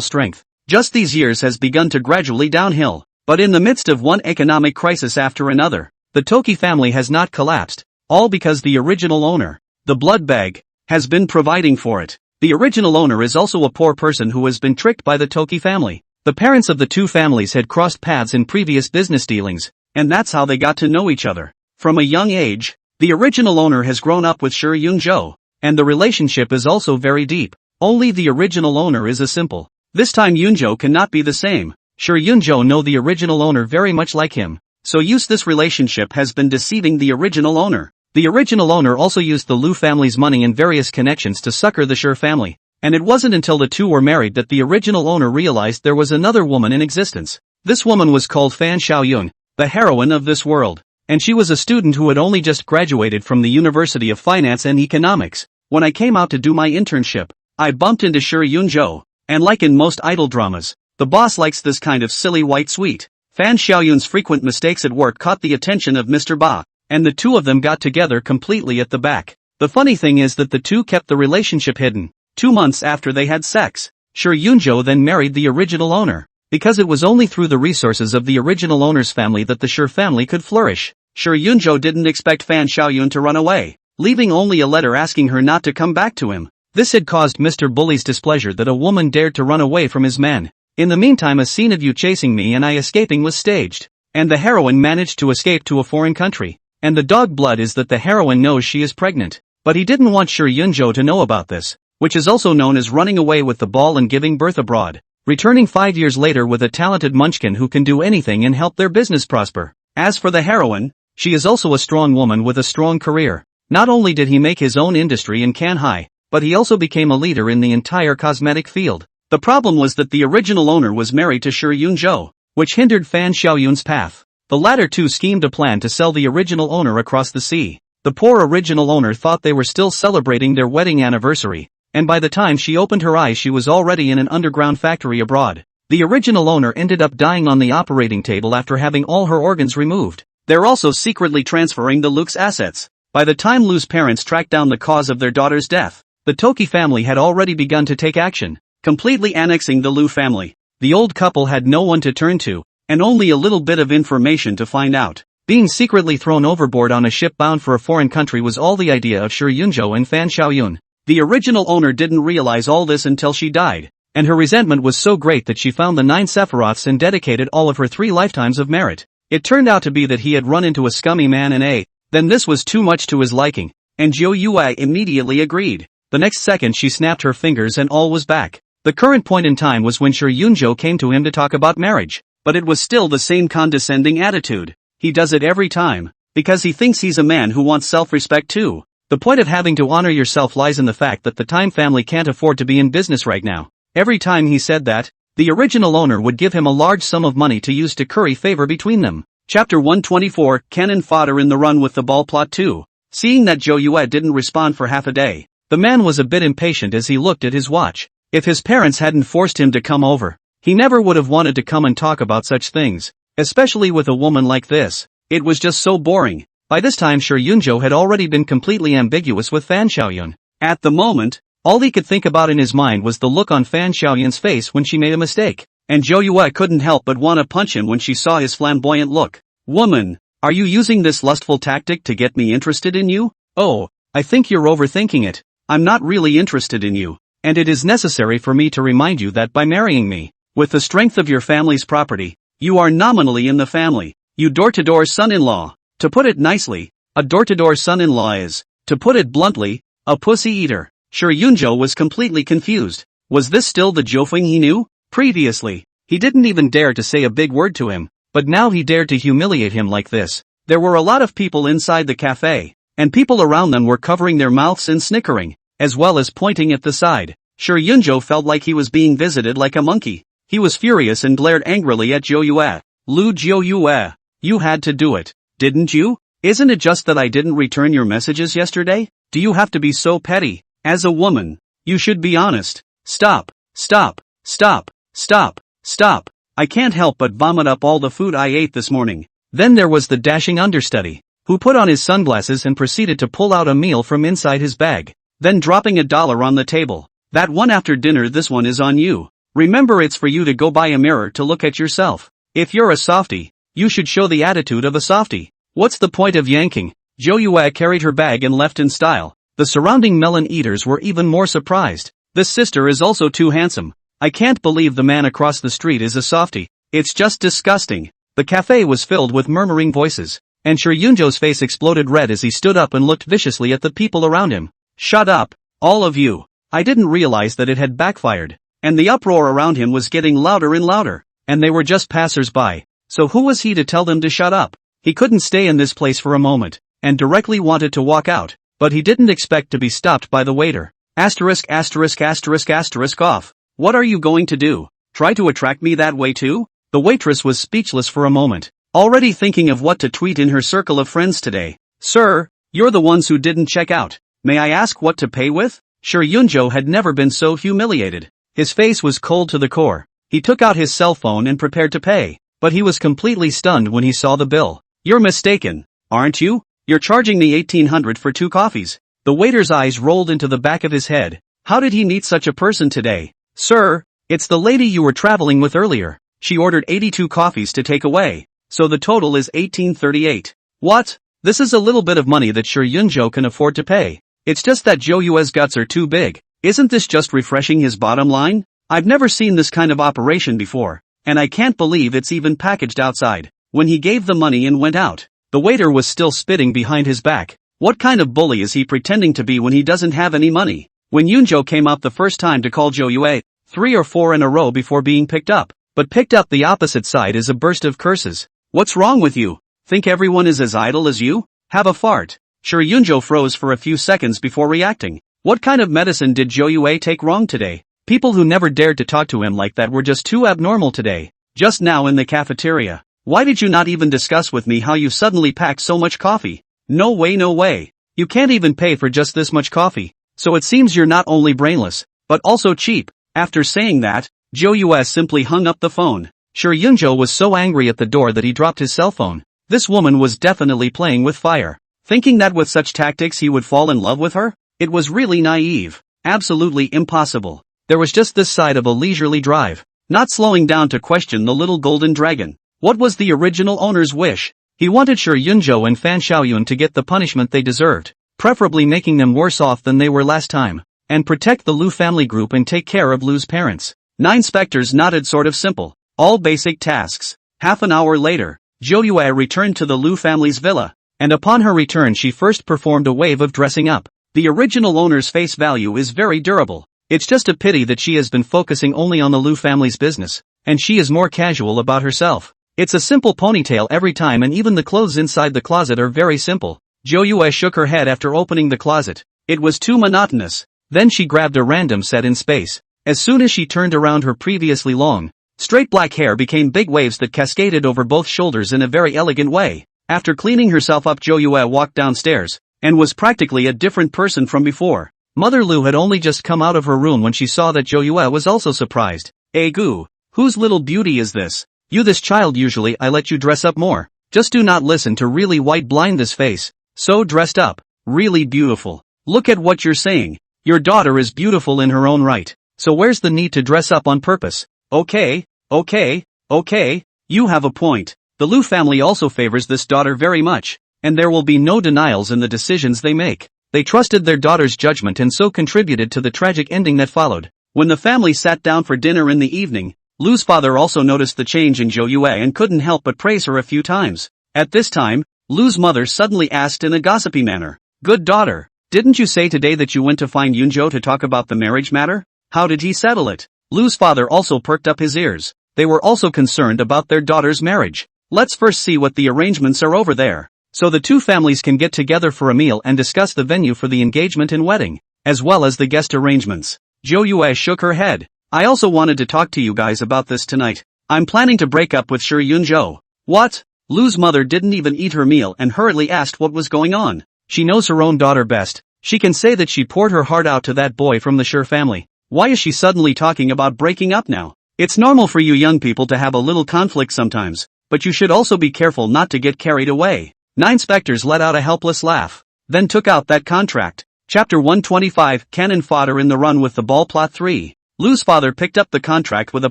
strength. Just these years has begun to gradually downhill, but in the midst of one economic crisis after another, the Toki family has not collapsed, all because the original owner, the blood bag, has been providing for it. The original owner is also a poor person who has been tricked by the Toki family. The parents of the 2 families had crossed paths in previous business dealings, and that's how they got to know each other. From a young age, the original owner has grown up with Shi Yunzhou, and the relationship is also very deep. Only the original owner is a simple. This time Yunzhou cannot be the same. Shi Yunzhou know the original owner very much like him, so this relationship has been deceiving the original owner. The original owner also used the Lu family's money and various connections to sucker the Shi family, and it wasn't until the 2 were married that the original owner realized there was another woman in existence. This woman was called Fan Xiaoyun, the heroine of this world, and she was a student who had only just graduated from the University of Finance and Economics. When I came out to do my internship, I bumped into Shi Yunzhou, and like in most idol dramas, the boss likes this kind of silly white sweet. Fan Xiaoyun's frequent mistakes at work caught the attention of Mr. Ba, and the 2 of them got together completely at the back. The funny thing is that the 2 kept the relationship hidden. 2 months after they had sex, Shi Yunzhou then married the original owner, because it was only through the resources of the original owner's family that the Shi family could flourish. Shi Yunzhou didn't expect Fan Xiaoyun to run away, leaving only a letter asking her not to come back to him. This had caused Mr. Bully's displeasure that a woman dared to run away from his man. In the meantime, a scene of you chasing me and I escaping was staged, and the heroine managed to escape to a foreign country. And the dog blood is that the heroine knows she is pregnant, but he didn't want Shi Yunzhou to know about this, which is also known as running away with the ball and giving birth abroad. returning 5 years later with a talented munchkin who can do anything and help their business prosper. As for the heroine, she is also a strong woman with a strong career. Not only did he make his own industry in Canhai, but he also became a leader in the entire cosmetic field. The problem was that the original owner was married to Shi Yunzhou, which hindered Fan Xiaoyun's path. The latter two schemed a plan to sell the original owner across the sea. The poor original owner thought they were still celebrating their wedding anniversary, and by the time she opened her eyes she was already in an underground factory abroad. The original owner ended up dying on the operating table after having all her organs removed. They're also secretly transferring the Luke's assets. By the time Lu's parents tracked down the cause of their daughter's death, the Toki family had already begun to take action, completely annexing the Lu family. The old couple had no one to turn to, and only a little bit of information to find out. Being secretly thrown overboard on a ship bound for a foreign country was all the idea of Shi Yunzhou and Fan Xiaoyun. The original owner didn't realize all this until she died, and her resentment was so great that she found the 9 Sephiroths and dedicated all of her 3 lifetimes of merit. It turned out to be that he had run into a scummy man and then this was too much to his liking, and Zhou Yue immediately agreed. The next second she snapped her fingers and all was back. The current point in time was when Shi Yunzhou came to him to talk about marriage, but it was still the same condescending attitude. He does it every time, because he thinks he's a man who wants self-respect too. The point of having to honor yourself lies in the fact that the Time family can't afford to be in business right now. Every time he said that, the original owner would give him a large sum of money to use to curry favor between them. Chapter 124, Cannon Fodder in the Run with the Ball Plot 2. Seeing that Zhou Yue didn't respond for half a day, the man was a bit impatient as he looked at his watch. If his parents hadn't forced him to come over, he never would have wanted to come and talk about such things, especially with a woman like this. It was just so boring. By this time Shi Yunzhou had already been completely ambiguous with Fan Xiaoyun. At the moment, all he could think about in his mind was the look on Fan Xiaoyun's face when she made a mistake, and Zhou Yue couldn't help but want to punch him when she saw his flamboyant look. Woman, are you using this lustful tactic to get me interested in you? Oh, I think you're overthinking it. I'm not really interested in you, and it is necessary for me to remind you that by marrying me, with the strength of your family's property, you are nominally in the family. You door-to-door son-in-law. To put it nicely, a door-to-door son-in-law is, to put it bluntly, a pussy eater. Shi Yunzhou was completely confused. Was this still the Zhoufeng he knew? Previously, he didn't even dare to say a big word to him, but now he dared to humiliate him like this. There were a lot of people inside the cafe, and people around them were covering their mouths and snickering, as well as pointing at the side. Shi Yunzhou felt like he was being visited like a monkey. He was furious and glared angrily at Zhou Yue. Lu Zhou Yue, you had to do it, didn't you? Isn't it just that I didn't return your messages yesterday? Do you have to be so petty? As a woman, you should be honest. Stop, stop, stop, stop, stop. I can't help but vomit up all the food I ate this morning. Then there was the dashing understudy, who put on his sunglasses and proceeded to pull out a meal from inside his bag, then dropping $1 on the table. That one after dinner, this one is on you. Remember, it's for you to go buy a mirror to look at yourself. If you're a softie, you should show the attitude of a softie. What's the point of yanking? Zhou Yue carried her bag and left in style. The surrounding melon eaters were even more surprised. This sister is also too handsome. I can't believe the man across the street is a softie. It's just disgusting. The cafe was filled with murmuring voices, and Shi Yunzhou's face exploded red as he stood up and looked viciously at the people around him. Shut up, all of you. I didn't realize that it had backfired. And the uproar around him was getting louder and louder, and they were just passers-by. So who was he to tell them to shut up? He couldn't stay in this place for a moment, and directly wanted to walk out, but he didn't expect to be stopped by the waiter. Asterisk asterisk asterisk asterisk off. What are you going to do? Try to attract me that way too? The waitress was speechless for a moment, already thinking of what to tweet in her circle of friends today. Sir, you're the ones who didn't check out. May I ask what to pay with? Shi Yunzhou had never been so humiliated. His face was cold to the core. He took out his cell phone and prepared to pay, but he was completely stunned when he saw the bill. You're mistaken, aren't you? You're charging me 1800 for 2 coffees. The waiter's eyes rolled into the back of his head. How did he meet such a person today? Sir, it's the lady you were traveling with earlier. She ordered 82 coffees to take away, so the total is 1838. What? This is a little bit of money that Shi Yunzhou can afford to pay. It's just that Zhou Yue's guts are too big. Isn't this just refreshing his bottom line? I've never seen this kind of operation before, and I can't believe it's even packaged outside. When he gave the money and went out, the waiter was still spitting behind his back. What kind of bully is he pretending to be when he doesn't have any money? When Yunzhou came up the first time to call Zhou Yue, 3 or 4 in a row before being picked up. But picked up the opposite side is a burst of curses. What's wrong with you? Think everyone is as idle as you? Have a fart. Sure, Yunjo froze for a few seconds before reacting. What kind of medicine did Jo Yue take wrong today? People who never dared to talk to him like that were just too abnormal today. Just now in the cafeteria. Why did you not even discuss with me how you suddenly packed so much coffee? No way, no way. You can't even pay for just this much coffee. So it seems you're not only brainless, but also cheap. After saying that, Jo Yue simply hung up the phone. Sure, Yunjo was so angry at the door that he dropped his cell phone. This woman was definitely playing with fire. Thinking that with such tactics he would fall in love with her? It was really naive. Absolutely impossible. There was just this side of a leisurely drive. Not slowing down to question the little golden dragon. What was the original owner's wish? He wanted Sure Yunjo and Fan Xiaoyun to get the punishment they deserved, preferably making them worse off than they were last time, and protect the Lu family group and take care of Lu's parents. 9 specters nodded, sort of simple. All basic tasks. Half an hour later, Jo Yue returned to the Lu family's villa, and upon her return she first performed a wave of dressing up. The original owner's face value is very durable. It's just a pity that she has been focusing only on the Lu family's business, and she is more casual about herself. It's a simple ponytail every time, and even the clothes inside the closet are very simple. Jo Yue shook her head after opening the closet. It was too monotonous. Then she grabbed a random set in space. As soon as she turned around, her previously long, straight black hair became big waves that cascaded over both shoulders in a very elegant way. After cleaning herself up, Jo Yue walked downstairs, and was practically a different person from before. Mother Lu had only just come out of her room when she saw that Jo Yue was also surprised. Gu, whose little beauty is this? You, this child. Usually I let you dress up more. Just do not listen to really white blind this face. So dressed up. Really beautiful. Look at what you're saying. Your daughter is beautiful in her own right. So where's the need to dress up on purpose? Okay. You have a point. The Lu family also favors this daughter very much, and there will be no denials in the decisions they make. They trusted their daughter's judgment and so contributed to the tragic ending that followed. When the family sat down for dinner in the evening, Lu's father also noticed the change in Jo Yue and couldn't help but praise her a few times. At this time, Lu's mother suddenly asked in a gossipy manner, "Good daughter, didn't you say today that you went to find Yunjo to talk about the marriage matter? How did he settle it?" Lu's father also perked up his ears. They were also concerned about their daughter's marriage. Let's first see what the arrangements are over there, so the two families can get together for a meal and discuss the venue for the engagement and wedding, as well as the guest arrangements. Jo Yue shook her head. I also wanted to talk to you guys about this tonight. I'm planning to break up with Sure Yunjo. What? Lu's mother didn't even eat her meal and hurriedly asked what was going on. She knows her own daughter best. She can say that she poured her heart out to that boy from the Sure family. Why is she suddenly talking about breaking up now? It's normal for you young people to have a little conflict sometimes, but you should also be careful not to get carried away. 9 specters let out a helpless laugh, then took out that contract. Chapter 125, Cannon Fodder in the Run with the Ball. Plot 3. Lu's father picked up the contract with a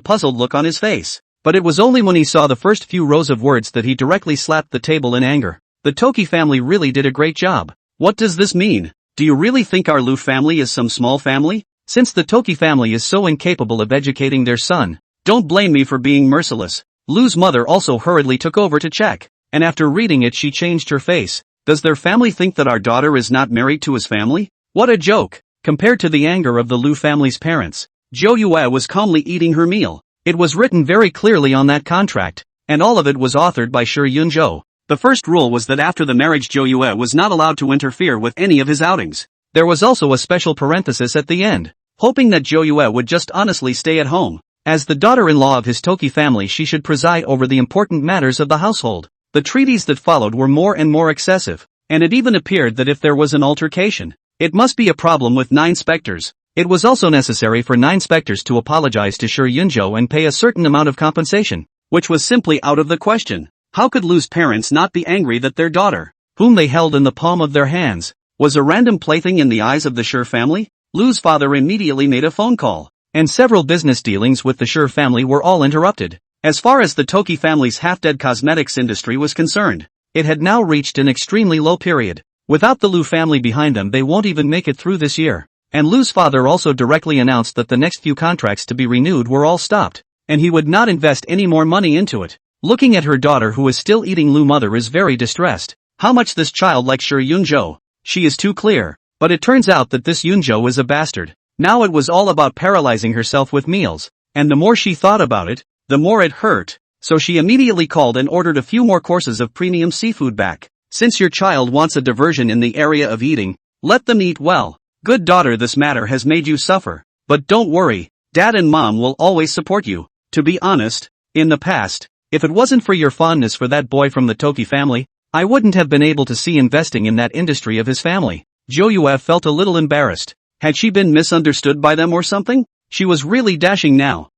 puzzled look on his face, but it was only when he saw the first few rows of words that he directly slapped the table in anger. The Toki family really did a great job. What does this mean? Do you really think our Lu family is some small family? Since the Toki family is so incapable of educating their son, don't blame me for being merciless. Lu's mother also hurriedly took over to check, and after reading it she changed her face. Does their family think that our daughter is not married to his family? What a joke! Compared to the anger of the Lu family's parents, Jo Yue was calmly eating her meal. It was written very clearly on that contract, and all of it was authored by Sure Yunjo. The first rule was that after the marriage Jo Yue was not allowed to interfere with any of his outings. There was also a special parenthesis at the end, hoping that Jo Yue would just honestly stay at home. As the daughter-in-law of his Toki family, she should preside over the important matters of the household. The treaties that followed were more and more excessive, and it even appeared that if there was an altercation, it must be a problem with 9 specters. It was also necessary for 9 specters to apologize to Sure Yunjo and pay a certain amount of compensation, which was simply out of the question. How could Lu's parents not be angry that their daughter, whom they held in the palm of their hands, was a random plaything in the eyes of the Sure family? Lu's father immediately made a phone call, and several business dealings with the Sure family were all interrupted. As far as the Toki family's half-dead cosmetics industry was concerned, it had now reached an extremely low period. Without the Lu family behind them, they won't even make it through this year. And Lu's father also directly announced that the next few contracts to be renewed were all stopped, and he would not invest any more money into it. Looking at her daughter, who is still eating, Lu mother is very distressed. How much this child likes Sure Yunjo. She is too clear. But it turns out that this Yunjo is a bastard. Now it was all about paralyzing herself with meals, and the more she thought about it, the more it hurt, so she immediately called and ordered a few more courses of premium seafood back. Since your child wants a diversion in the area of eating, let them eat well. Good daughter, this matter has made you suffer, but don't worry, Dad and Mom will always support you. To be honest, in the past, if it wasn't for your fondness for that boy from the Toki family, I wouldn't have been able to see investing in that industry of his family. Joyue felt a little embarrassed. Had she been misunderstood by them or something? She was really dashing now.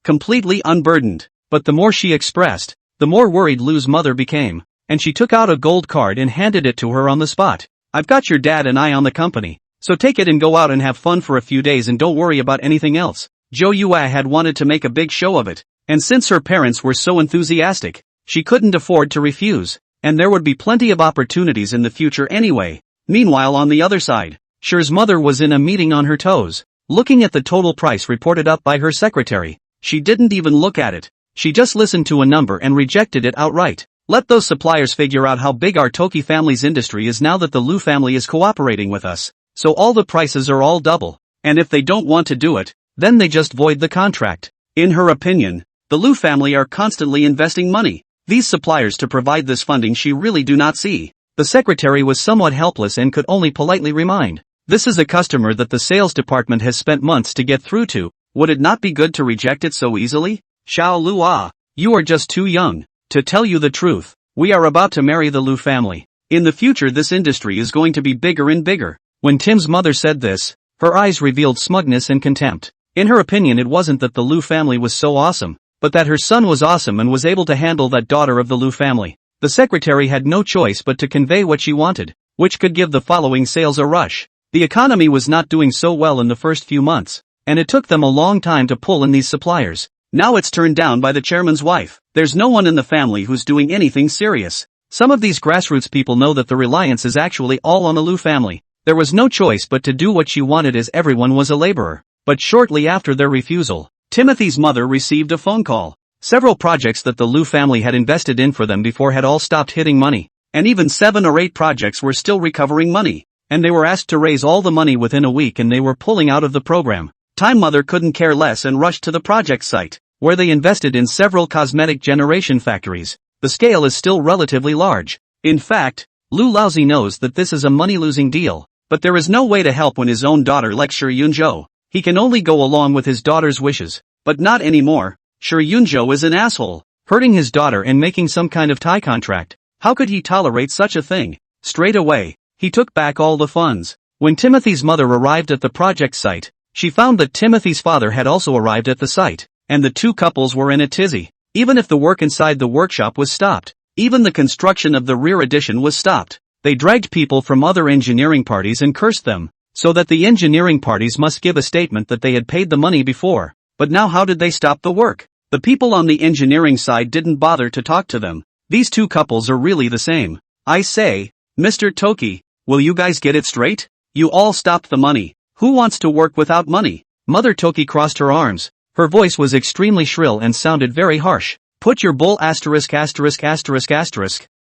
Completely unburdened. But the more she expressed, the more worried Lu's mother became, and she took out a gold card and handed it to her on the spot. I've got your dad and I on the company, so take it and go out and have fun for a few days and don't worry about anything else. Joyue had wanted to make a big show of it, and since her parents were so enthusiastic, she couldn't afford to refuse, and there would be plenty of opportunities in the future anyway. Meanwhile, on the other side, Sher's mother was in a meeting on her toes, looking at the total price reported up by her secretary. She didn't even look at it. She just listened to a number and rejected it outright. Let those suppliers figure out how big our Toki family's industry is now that the Lu family is cooperating with us, so all the prices are all double, and if they don't want to do it, then they just void the contract. In her opinion, the Lu family are constantly investing money. These suppliers to provide this funding she really do not see. The secretary was somewhat helpless and could only politely remind. This is a customer that the sales department has spent months to get through to. Would it not be good to reject it so easily? Xiao Lu, you are just too young. To tell you the truth, we are about to marry the Lu family. In the future this industry is going to be bigger and bigger. When Tim's mother said this, her eyes revealed smugness and contempt. In her opinion, it wasn't that the Lu family was so awesome, but that her son was awesome and was able to handle that daughter of the Lu family. The secretary had no choice but to convey what she wanted, which could give the following sales a rush. The economy was not doing so well in the first few months, and it took them a long time to pull in these suppliers. Now it's turned down by the chairman's wife. There's no one in the family who's doing anything serious. Some of these grassroots people know that the reliance is actually all on the Lu family. There was no choice but to do what she wanted, as everyone was a laborer. But shortly after their refusal, Timothy's mother received a phone call. Several projects that the Lu family had invested in for them before had all stopped hitting money, and even 7 or 8 projects were still recovering money, and they were asked to raise all the money within a week and they were pulling out of the program. Time Mother couldn't care less and rushed to the project site, where they invested in several cosmetic generation factories. The scale is still relatively large. In fact, Lu Laozi knows that this is a money-losing deal, but there is no way to help when his own daughter likes Shi Yunzhou. He can only go along with his daughter's wishes, but not anymore. Shi Yunzhou is an asshole, hurting his daughter and making some kind of tie contract. How could he tolerate such a thing? Straight away, he took back all the funds. When Timothy's mother arrived at the project site, she found that Timothy's father had also arrived at the site, and the two couples were in a tizzy. Even if the work inside the workshop was stopped, even the construction of the rear addition was stopped, they dragged people from other engineering parties and cursed them, so that the engineering parties must give a statement that they had paid the money before. But now how did they stop the work? The people on the engineering side didn't bother to talk to them. These two couples are really the same. I say, Mr. Toki, will you guys get it straight? You all stopped the money. Who wants to work without money? Mother Toki crossed her arms. Her voice was extremely shrill and sounded very harsh. Put your bull ********.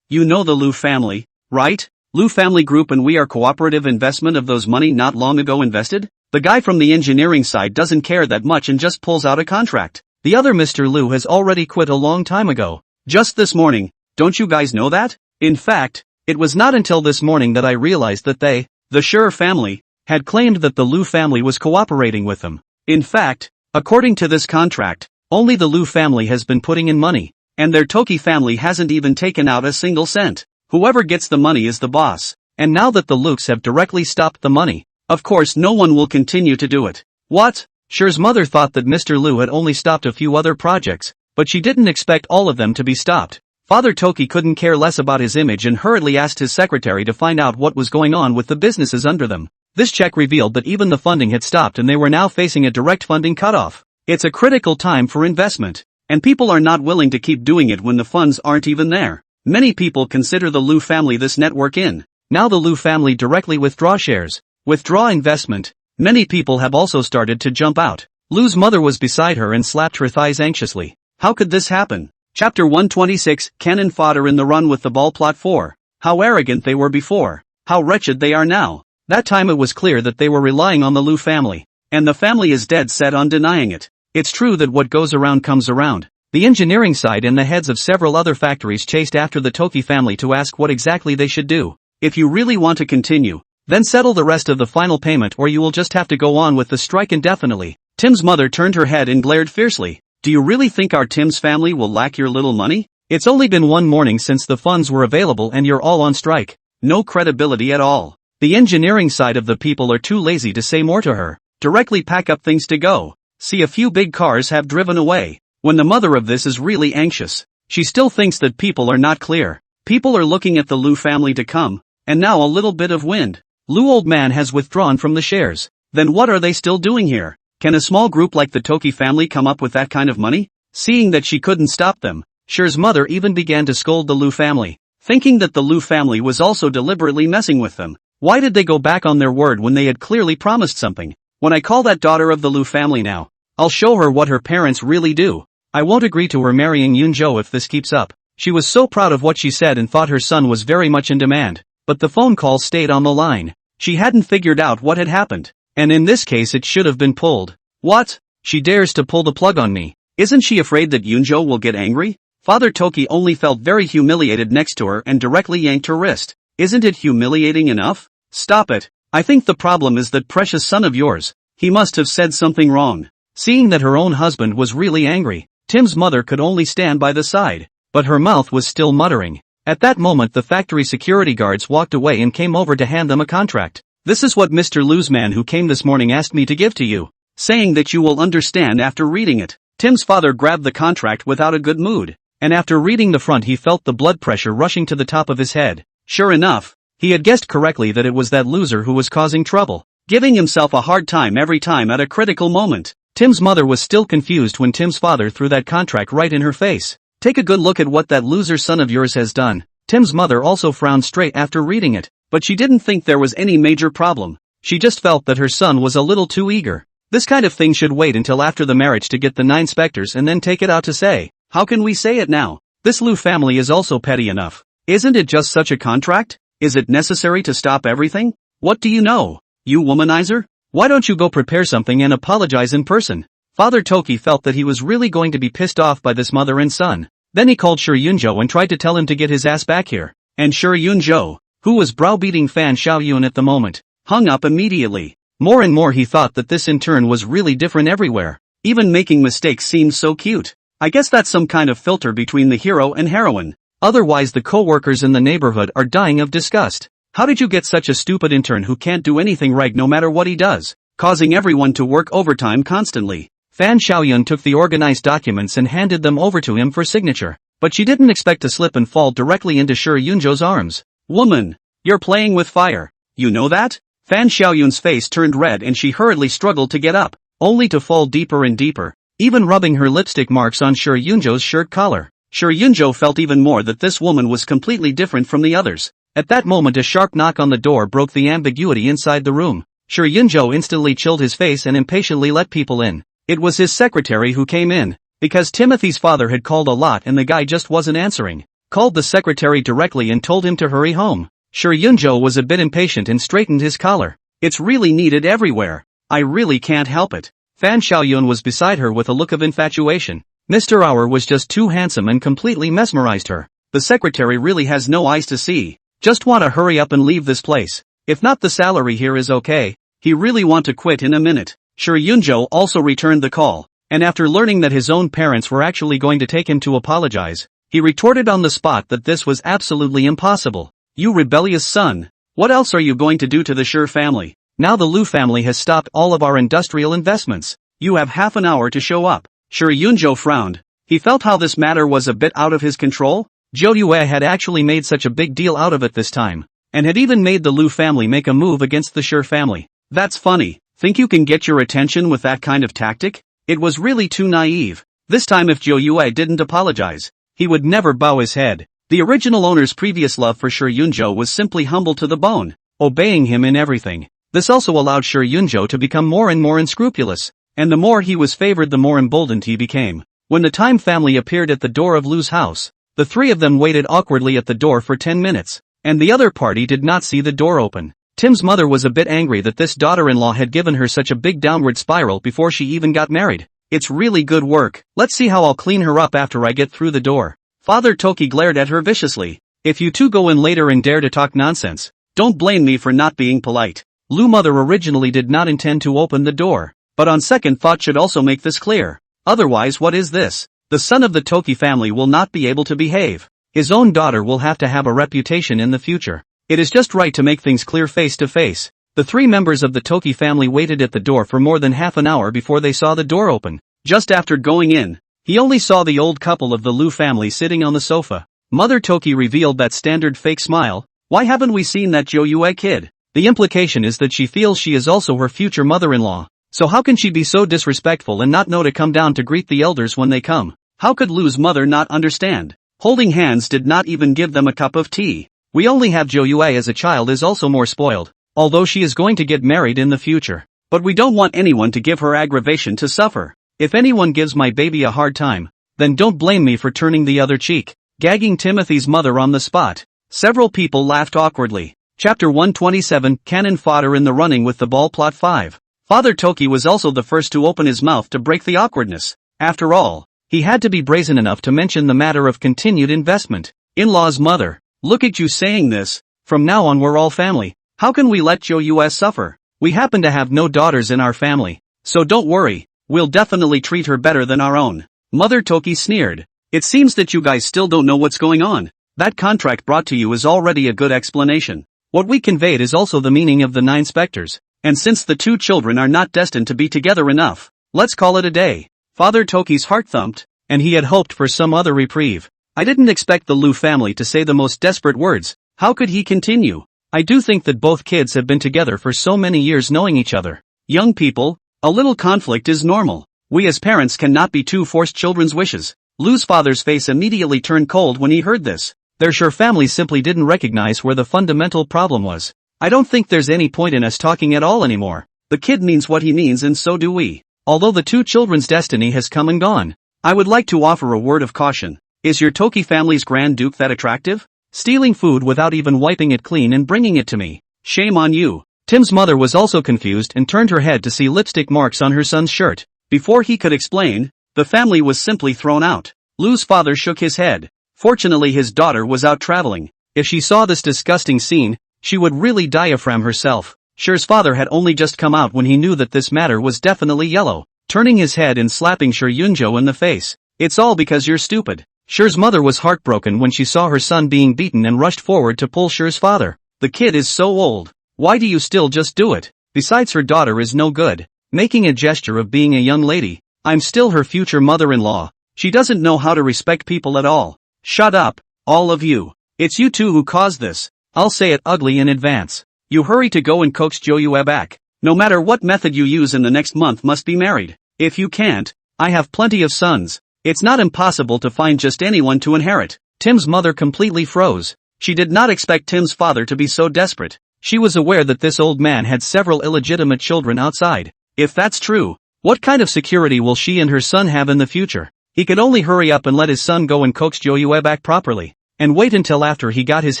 You know the Lu family, right? Lu family group, and we are cooperative investment of those money not long ago invested? The guy from the engineering side doesn't care that much and just pulls out a contract. The other Mr. Lu has already quit a long time ago. Just this morning. Don't you guys know that? In fact, it was not until this morning that I realized that they, the Sher family, had claimed that the Lu family was cooperating with them. In fact, according to this contract, only the Lu family has been putting in money, and their Toki family hasn't even taken out a single cent. Whoever gets the money is the boss, and now that the Lukes have directly stopped the money, of course no one will continue to do it. What? Sher's mother thought that Mr. Lu had only stopped a few other projects, but she didn't expect all of them to be stopped. Father Toki couldn't care less about his image and hurriedly asked his secretary to find out what was going on with the businesses under them. This check revealed that even the funding had stopped and they were now facing a direct funding cutoff. It's a critical time for investment, and people are not willing to keep doing it when the funds aren't even there. Many people consider the Lu family this network in. Now the Lu family directly withdraw shares, withdraw investment. Many people have also started to jump out. Lu's mother was beside her and slapped her thighs anxiously. How could this happen? Chapter 126, Cannon Fodder in the Run with the Ball. Plot 4. How arrogant they were before. How wretched they are now. That time it was clear that they were relying on the Lu family. and the family is dead set on denying it. It's true that what goes around comes around. The engineering side and the heads of several other factories chased after the Toki family to ask what exactly they should do. If you really want to continue, then settle the rest of the final payment or you will just have to go on with the strike indefinitely. Tim's mother turned her head and glared fiercely. Do you really think our Tim's family will lack your little money? It's only been one morning since the funds were available and you're all on strike. No credibility at all. The engineering side of the people are too lazy to say more to her. Directly pack up things to go. See, a few big cars have driven away. When the mother of this is really anxious, she still thinks that people are not clear. People are looking at the Liu family to come, and now a little bit of wind. Liu old man has withdrawn from the shares. Then what are they still doing here? Can a small group like the Toki family come up with that kind of money? Seeing that she couldn't stop them, Sher's mother even began to scold the Liu family, thinking that the Liu family was also deliberately messing with them. Why did they go back on their word when they had clearly promised something? When I call that daughter of the Liu family now, I'll show her what her parents really do. I won't agree to her marrying Yunzhou if this keeps up. She was so proud of what she said and thought her son was very much in demand. But the phone call stayed on the line. She hadn't figured out what had happened. And in this case it should have been pulled. What? She dares to pull the plug on me. Isn't she afraid that Yunzhou will get angry? Father Toki only felt very humiliated next to her and directly yanked her wrist. Isn't it humiliating enough? Stop it. I think the problem is that precious son of yours. He must have said something wrong. Seeing that her own husband was really angry, Tim's mother could only stand by the side, but her mouth was still muttering. At that moment the factory security guards walked away and came over to hand them a contract. This is what Mr. Liu's man who came this morning asked me to give to you, saying that you will understand after reading it. Tim's father grabbed the contract without a good mood, and after reading the front he felt the blood pressure rushing to the top of his head. Sure enough, he had guessed correctly that it was that loser who was causing trouble, giving himself a hard time every time at a critical moment. Tim's mother was still confused when Tim's father threw that contract right in her face. Take a good look at what that loser son of yours has done. Tim's mother also frowned straight after reading it, but she didn't think there was any major problem. She just felt that her son was a little too eager. This kind of thing should wait until after the marriage to get the 9 specters and then take it out to say. How can we say it now? This Liu family is also petty enough. Isn't it just such a contract? Is it necessary to stop everything? What do you know? You womanizer? Why don't you go prepare something and apologize in person? Father Toki felt that he was really going to be pissed off by this mother and son. Then he called Shi Yunzhou and tried to tell him to get his ass back here. And Shi Yunzhou, who was browbeating Fan Xiaoyun at the moment, hung up immediately. More and more he thought that this in turn was really different everywhere. Even making mistakes seemed so cute. I guess that's some kind of filter between the hero and heroine. Otherwise the co-workers in the neighborhood are dying of disgust. How did you get such a stupid intern who can't do anything right no matter what he does, causing everyone to work overtime constantly? Fan Xiaoyun took the organized documents and handed them over to him for signature, but she didn't expect to slip and fall directly into Shi Yunzhou's arms. Woman, you're playing with fire. You know that? Fan Xiaoyun's face turned red and she hurriedly struggled to get up, only to fall deeper and deeper, even rubbing her lipstick marks on Shi Yunzhou's shirt collar. Shi Yunzhou felt even more that this woman was completely different from the others. At that moment a sharp knock on the door broke the ambiguity inside the room. Shi Yunzhou instantly chilled his face and impatiently let people in. It was his secretary who came in, because Timothy's father had called a lot and the guy just wasn't answering. Called the secretary directly and told him to hurry home. Shi Yunzhou was a bit impatient and straightened his collar. It's really needed everywhere. I really can't help it. Fan Xiaoyun was beside her with a look of infatuation. Mr. Auer was just too handsome and completely mesmerized her. The secretary really has no eyes to see. Just want to hurry up and leave this place. If not, the salary here is okay. He really want to quit in a minute. Shi Yunzhou also returned the call, and after learning that his own parents were actually going to take him to apologize, he retorted on the spot that this was absolutely impossible. You rebellious son. What else are you going to do to the Shi family? Now the Liu family has stopped all of our industrial investments. You have half an hour to show up. Shi Yunzhou frowned. He felt how this matter was a bit out of his control. Zhou Yue had actually made such a big deal out of it this time, and had even made the Liu family make a move against the Shi family. That's funny. Think you can get your attention with that kind of tactic? It was really too naive. This time if Zhou Yue didn't apologize, he would never bow his head. The original owner's previous love for Shi Yunzhou was simply humble to the bone, obeying him in everything. This also allowed Shi Yunzhou to become more and more unscrupulous, and the more he was favored the more emboldened he became. When the Time family appeared at the door of Liu's house, the three of them waited awkwardly at the door for 10 minutes, and the other party did not see the door open. Tim's mother was a bit angry that this daughter-in-law had given her such a big downward spiral before she even got married. It's really good work. Let's see how I'll clean her up after I get through the door. Father Toki glared at her viciously. If you two go in later and dare to talk nonsense, don't blame me for not being polite. Lu mother originally did not intend to open the door, but on second thought should also make this clear. Otherwise, what is this? The son of the Toki family will not be able to behave. His own daughter will have to have a reputation in the future. It is just right to make things clear face to face. The three members of the Toki family waited at the door for more than half an hour before they saw the door open. Just after going in, he only saw the old couple of the Lu family sitting on the sofa. Mother Toki revealed that standard fake smile. Why haven't we seen that Jo Yue kid? The implication is that she feels she is also her future mother-in-law. So how can she be so disrespectful and not know to come down to greet the elders when they come? How could Lu's mother not understand? Holding hands did not even give them a cup of tea. We only have Jo Yue as a child is also more spoiled, although she is going to get married in the future. But we don't want anyone to give her aggravation to suffer. If anyone gives my baby a hard time, then don't blame me for turning the other cheek. Gagging Timothy's mother on the spot. Several people laughed awkwardly. Chapter 127, Cannon Fodder in the Running with the Ball. Plot 5. Father Toki was also the first to open his mouth to break the awkwardness. After all, he had to be brazen enough to mention the matter of continued investment. In-law's mother. Look at you saying this. From now on we're all family. How can we let Jo Yue suffer? We happen to have no daughters in our family. So don't worry, we'll definitely treat her better than our own. Mother Toki sneered. It seems that you guys still don't know what's going on. That contract brought to you is already a good explanation. What we conveyed is also the meaning of the 9 specters. And since the 2 children are not destined to be together enough, let's call it a day. Father Toki's heart thumped, and he had hoped for some other reprieve. I didn't expect the Lu family to say the most desperate words. How could he continue? I do think that both kids have been together for so many years knowing each other. Young people, a little conflict is normal. We as parents cannot be too forced children's wishes. Lu's father's face immediately turned cold when he heard this. Their Sure family simply didn't recognize where the fundamental problem was. I don't think there's any point in us talking at all anymore. The kid means what he means and so do we. Although the 2 children's destiny has come and gone, I would like to offer a word of caution. Is your Toki family's Grand Duke that attractive? Stealing food without even wiping it clean and bringing it to me. Shame on you. Tim's mother was also confused and turned her head to see lipstick marks on her son's shirt. Before he could explain, the family was simply thrown out. Lu's father shook his head. Fortunately his daughter was out traveling. If she saw this disgusting scene, she would really diaphragm herself. Sher's father had only just come out when he knew that this matter was definitely yellow, turning his head and slapping Sher Yunjo in the face. It's all because you're stupid. Sher's mother was heartbroken when she saw her son being beaten and rushed forward to pull Sher's father. The kid is so old. Why do you still just do it? Besides her daughter is no good. Making a gesture of being a young lady. I'm still her future mother-in-law. She doesn't know how to respect people at all. Shut up, all of you. It's you two who caused this. I'll say it ugly in advance. You hurry to go and coax Jo Yue back. No matter what method you use in the next month must be married. If you can't, I have plenty of sons. It's not impossible to find just anyone to inherit. Tim's mother completely froze. She did not expect Tim's father to be so desperate. She was aware that this old man had several illegitimate children outside. If that's true, what kind of security will she and her son have in the future? He could only hurry up and let his son go and coax Jo Yue back properly, and wait until after he got his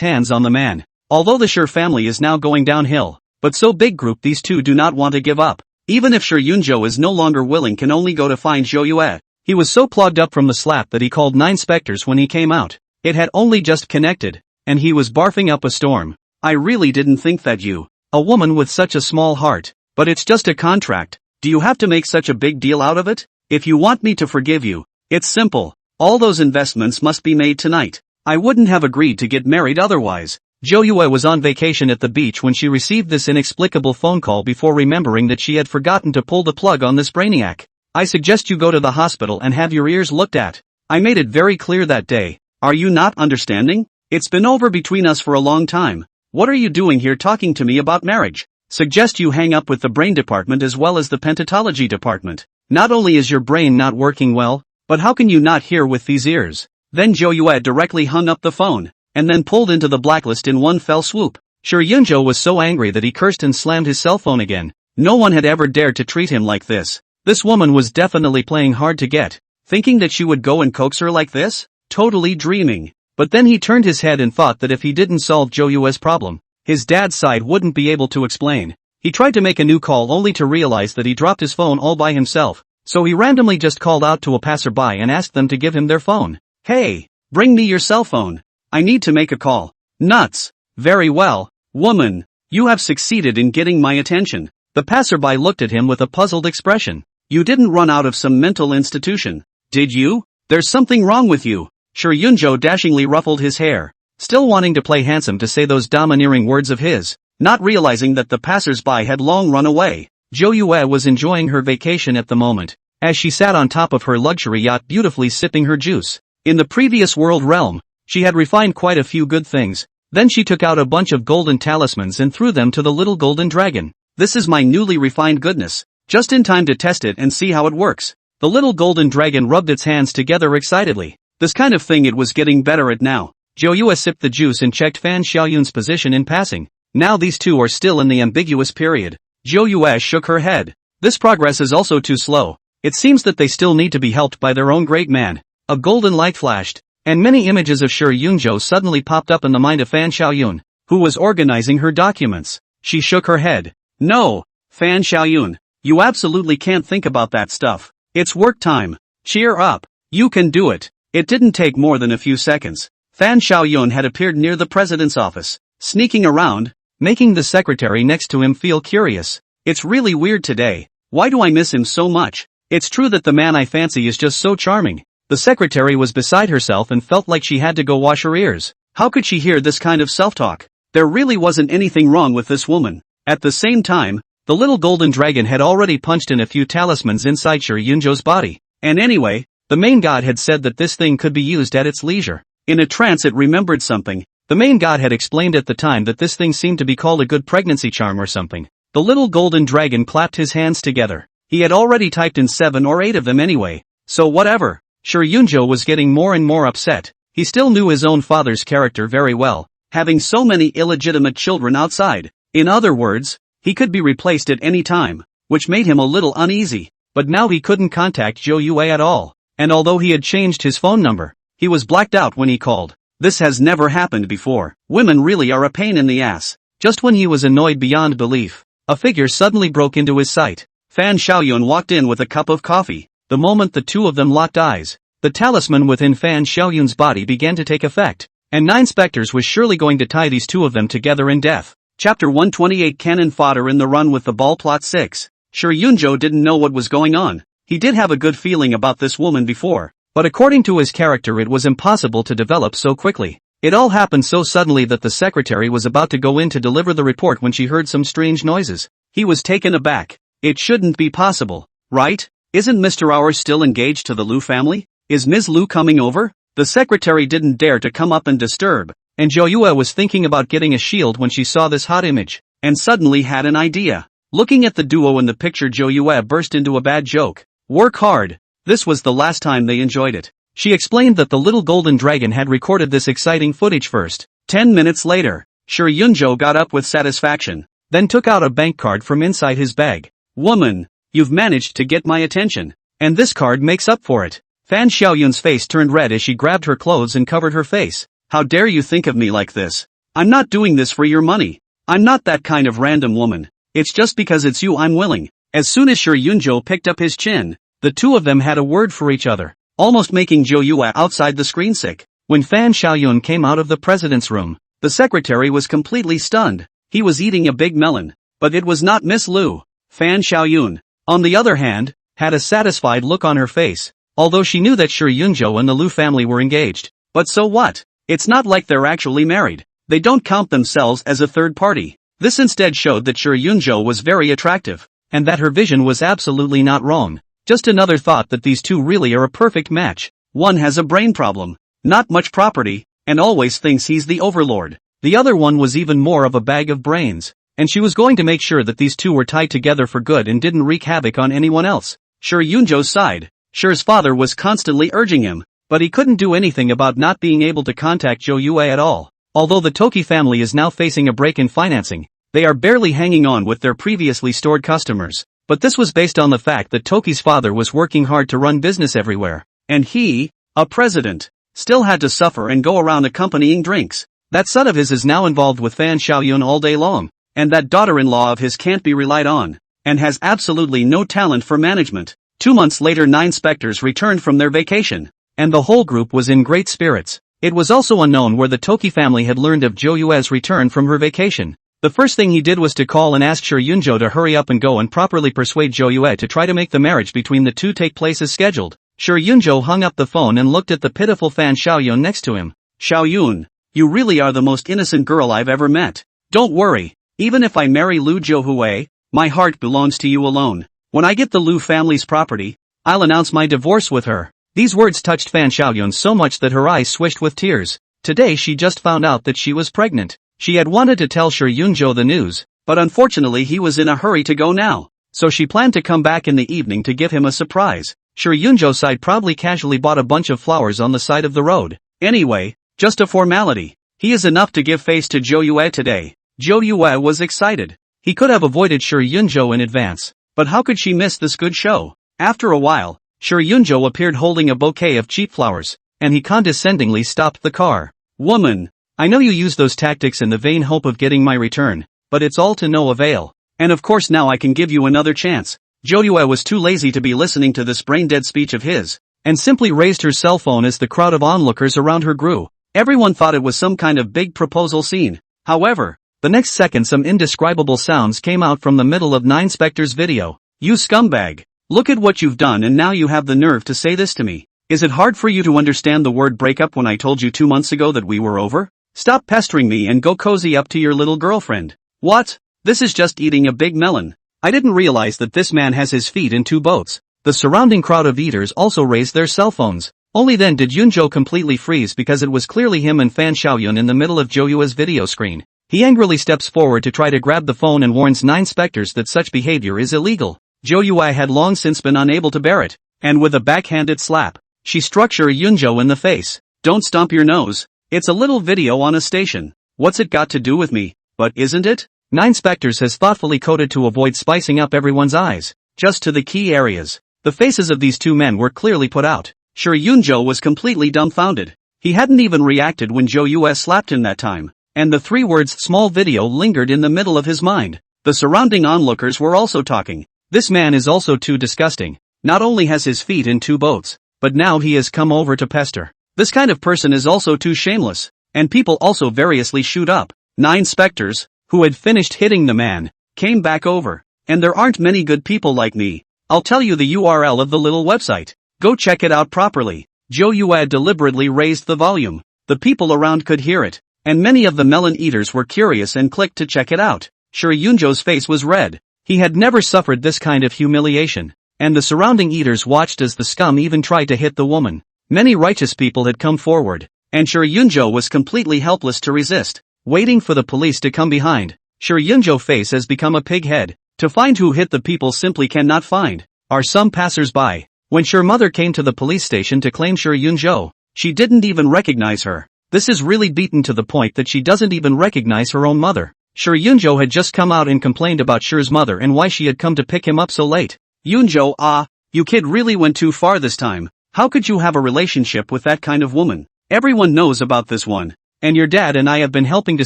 hands on the man. Although the Sher family is now going downhill, but so big group these two do not want to give up. Even if Sher Yunjo is no longer willing can only go to find Jo Yue. He was so clogged up from the slap that he called 9 specters when he came out. It had only just connected, and he was barfing up a storm. I really didn't think that you, a woman with such a small heart, but it's just a contract. Do you have to make such a big deal out of it? If you want me to forgive you, it's simple. All those investments must be made tonight. I wouldn't have agreed to get married otherwise. Jo Yue was on vacation at the beach when she received this inexplicable phone call before remembering that she had forgotten to pull the plug on this brainiac. I suggest you go to the hospital and have your ears looked at. I made it very clear that day. Are you not understanding? It's been over between us for a long time. What are you doing here talking to me about marriage? Suggest you hang up with the brain department as well as the pentatology department. Not only is your brain not working well, but how can you not hear with these ears? Then Jo Yue directly hung up the phone, and then pulled into the blacklist in one fell swoop. Sher Yunjo was so angry that he cursed and slammed his cell phone again. No one had ever dared to treat him like this. This woman was definitely playing hard to get. Thinking that she would go and coax her like this? Totally dreaming. But then he turned his head and thought that if he didn't solve Jo Yue's problem, His dad's side wouldn't be able to explain. He tried to make a new call only to realize that he dropped his phone all by himself, so he randomly just called out to a passerby and asked them to give him their phone. Hey, bring me your cell phone. I need to make a call. Nuts. Very well, woman. You have succeeded in getting my attention. The passerby looked at him with a puzzled expression. You didn't run out of some mental institution, did you? There's something wrong with you. Sure, Yunjo dashingly ruffled his hair, still wanting to play handsome to say those domineering words of his, not realizing that the passersby had long run away. Jo Yue was enjoying her vacation at the moment, as she sat on top of her luxury yacht beautifully sipping her juice. In the previous world realm, she had refined quite a few good things. Then she took out a bunch of golden talismans and threw them to the little golden dragon. This is my newly refined goodness, just in time to test it and see how it works. The little golden dragon rubbed its hands together excitedly. This kind of thing it was getting better at now. Jo Yue sipped the juice and checked Fan Xiaoyun's position in passing. Now these two are still in the ambiguous period. Jo Yue shook her head. This progress is also too slow. It seems that they still need to be helped by their own great man. A golden light flashed, and many images of Shi Yunzhou suddenly popped up in the mind of Fan Xiaoyun, who was organizing her documents. She shook her head. No, Fan Xiaoyun, you absolutely can't think about that stuff. It's work time. Cheer up. You can do it. It didn't take more than a few seconds. Fan Xiaoyun had appeared near the president's office, sneaking around, making the secretary next to him feel curious. It's really weird today. Why do I miss him so much? It's true that the man I fancy is just so charming. The secretary was beside herself and felt like she had to go wash her ears. How could she hear this kind of self-talk? There really wasn't anything wrong with this woman. At the same time, the little golden dragon had already punched in a few talismans inside Shi Yunzhou's body. And anyway, the main god had said that this thing could be used at its leisure. In a trance it remembered something. The main god had explained at the time that this thing seemed to be called a good pregnancy charm or something. The little golden dragon clapped his hands together. He had already typed in 7 or 8 of them anyway. So whatever. Shi Yunzhou was getting more and more upset. He still knew his own father's character very well, having so many illegitimate children outside. In other words, he could be replaced at any time, which made him a little uneasy. But now he couldn't contact Jo Yue at all. And although he had changed his phone number, he was blacked out when he called. This has never happened before. Women really are a pain in the ass. Just when he was annoyed beyond belief, a figure suddenly broke into his sight. Fan Xiaoyun walked in with a cup of coffee. The moment the two of them locked eyes, the talisman within Fan Xiaoyun's body began to take effect, and 9 specters was surely going to tie these two of them together in death. Chapter 128 Cannon Fodder in the Run with the Ball Plot 6. Shi Yunzhou didn't know what was going on. He did have a good feeling about this woman before, but according to his character it was impossible to develop so quickly. It all happened so suddenly that the secretary was about to go in to deliver the report when she heard some strange noises. He was taken aback. It shouldn't be possible, right? Isn't Mr. Ours still engaged to the Liu family? Is Ms. Liu coming over? The secretary didn't dare to come up and disturb, and Jo Yue was thinking about getting a shield when she saw this hot image, and suddenly had an idea. Looking at the duo in the picture, Jo Yue burst into a bad joke. Work hard. This was the last time they enjoyed it. She explained that the little golden dragon had recorded this exciting footage first. 10 minutes later, Shi Yunzhou got up with satisfaction, then took out a bank card from inside his bag. Woman, you've managed to get my attention, and this card makes up for it. Fan Xiaoyun's face turned red as she grabbed her clothes and covered her face. How dare you think of me like this? I'm not doing this for your money. I'm not that kind of random woman. It's just because it's you I'm willing. As soon as Shi Yunzhou picked up his chin, the two of them had a word for each other, almost making Jo Yue outside the screen sick. When Fan Xiaoyun came out of the president's room, the secretary was completely stunned. He was eating a big melon, but it was not Miss Liu. Fan Xiaoyun, on the other hand, had a satisfied look on her face, although she knew that Shi Yunzhou and the Liu family were engaged. But so what? It's not like they're actually married. They don't count themselves as a third party. This instead showed that Shi Yunzhou was very attractive, and that her vision was absolutely not wrong. Just another thought that these two really are a perfect match. One has a brain problem, not much property, and always thinks he's the overlord. The other one was even more of a bag of brains, and she was going to make sure that these two were tied together for good and didn't wreak havoc on anyone else. Shi Yunzhou's side. Shi's father was constantly urging him, but he couldn't do anything about not being able to contact Jo Yue at all. Although the Toki family is now facing a break in financing, they are barely hanging on with their previously stored customers. But this was based on the fact that Toki's father was working hard to run business everywhere, and he, a president, still had to suffer and go around accompanying drinks. That son of his is now involved with Fan Xiaoyun all day long, and that daughter-in-law of his can't be relied on, and has absolutely no talent for management. 2 months later 9 specters returned from their vacation, and the whole group was in great spirits. It was also unknown where the Toki family had learned of Zhou Yue's return from her vacation. The first thing he did was to call and ask Shi Yunzhou to hurry up and go and properly persuade Zhou Yue to try to make the marriage between the two take place as scheduled. Shi Yunzhou hung up the phone and looked at the pitiful Fan Xiaoyun next to him. Xiaoyun, you really are the most innocent girl I've ever met. Don't worry, even if I marry Lu Zhouhui, my heart belongs to you alone. When I get the Lu family's property, I'll announce my divorce with her. These words touched Fan Xiaoyun so much that her eyes swished with tears. Today she just found out that she was pregnant. She had wanted to tell Shi Yunzhou the news, but unfortunately he was in a hurry to go now, so she planned to come back in the evening to give him a surprise. Shi Yunzhou sighed, proudly casually bought a bunch of flowers on the side of the road. Anyway, just a formality. He is enough to give face to Zhou Yue today. Zhou Yue was excited. He could have avoided Shi Yunzhou in advance, but how could she miss this good show? After a while, Shi Yunzhou appeared holding a bouquet of cheap flowers, and he condescendingly stopped the car. Woman, I know you use those tactics in the vain hope of getting my return, but it's all to no avail. And of course now I can give you another chance. Zhou Yue was too lazy to be listening to this brain-dead speech of his, and simply raised her cell phone as the crowd of onlookers around her grew. Everyone thought it was some kind of big proposal scene. However, the next second some indescribable sounds came out from the middle of 9 Spectre's video. You scumbag. Look at what you've done, and now you have the nerve to say this to me. Is it hard for you to understand the word breakup when I told you 2 months ago that we were over? Stop pestering me and go cozy up to your little girlfriend. What? This is just eating a big melon. I didn't realize that this man has his feet in 2 boats. The surrounding crowd of eaters also raised their cell phones. Only then did Yunzhou completely freeze, because it was clearly him and Fan Xiaoyun in the middle of Zhou Yue's video screen. He angrily steps forward to try to grab the phone and warns 9 specters that such behavior is illegal. Zhou Yue had long since been unable to bear it, and with a backhanded slap, she struck Shi Yunzhou in the face. Don't stomp your nose. It's a little video on a station. What's it got to do with me? But isn't it? 9 specters has thoughtfully coded to avoid spicing up everyone's eyes, just to the key areas. The faces of these 2 men were clearly put out. Shi Yunzhou was completely dumbfounded. He hadn't even reacted when Zhou Yue slapped him that time, and the 3 words small video lingered in the middle of his mind. The surrounding onlookers were also talking. This man is also too disgusting. Not only has his feet in 2 boats, but now he has come over to pester. This kind of person is also too shameless, and people also variously shoot up. 9 specters, who had finished hitting the man, came back over. And there aren't many good people like me. I'll tell you the URL of the little website. Go check it out properly. Zhou Yue deliberately raised the volume. The people around could hear it, and many of the melon eaters were curious and clicked to check it out. Shi Yunzhou's face was red. He had never suffered this kind of humiliation, and the surrounding eaters watched as the scum even tried to hit the woman. Many righteous people had come forward, and Shi Yunzhou was completely helpless to resist, waiting for the police to come behind. Shi Yunzhou's face has become a pig head. To find who hit the people simply cannot find. Are some passers-by. When Shi's mother came to the police station to claim Shi Yunzhou, she didn't even recognize her. This is really beaten to the point that she doesn't even recognize her own mother. Shi Yunzhou had just come out and complained about Shi's mother and why she had come to pick him up so late. Yunzhou, you kid really went too far this time. How could you have a relationship with that kind of woman? Everyone knows about this one. And your dad and I have been helping to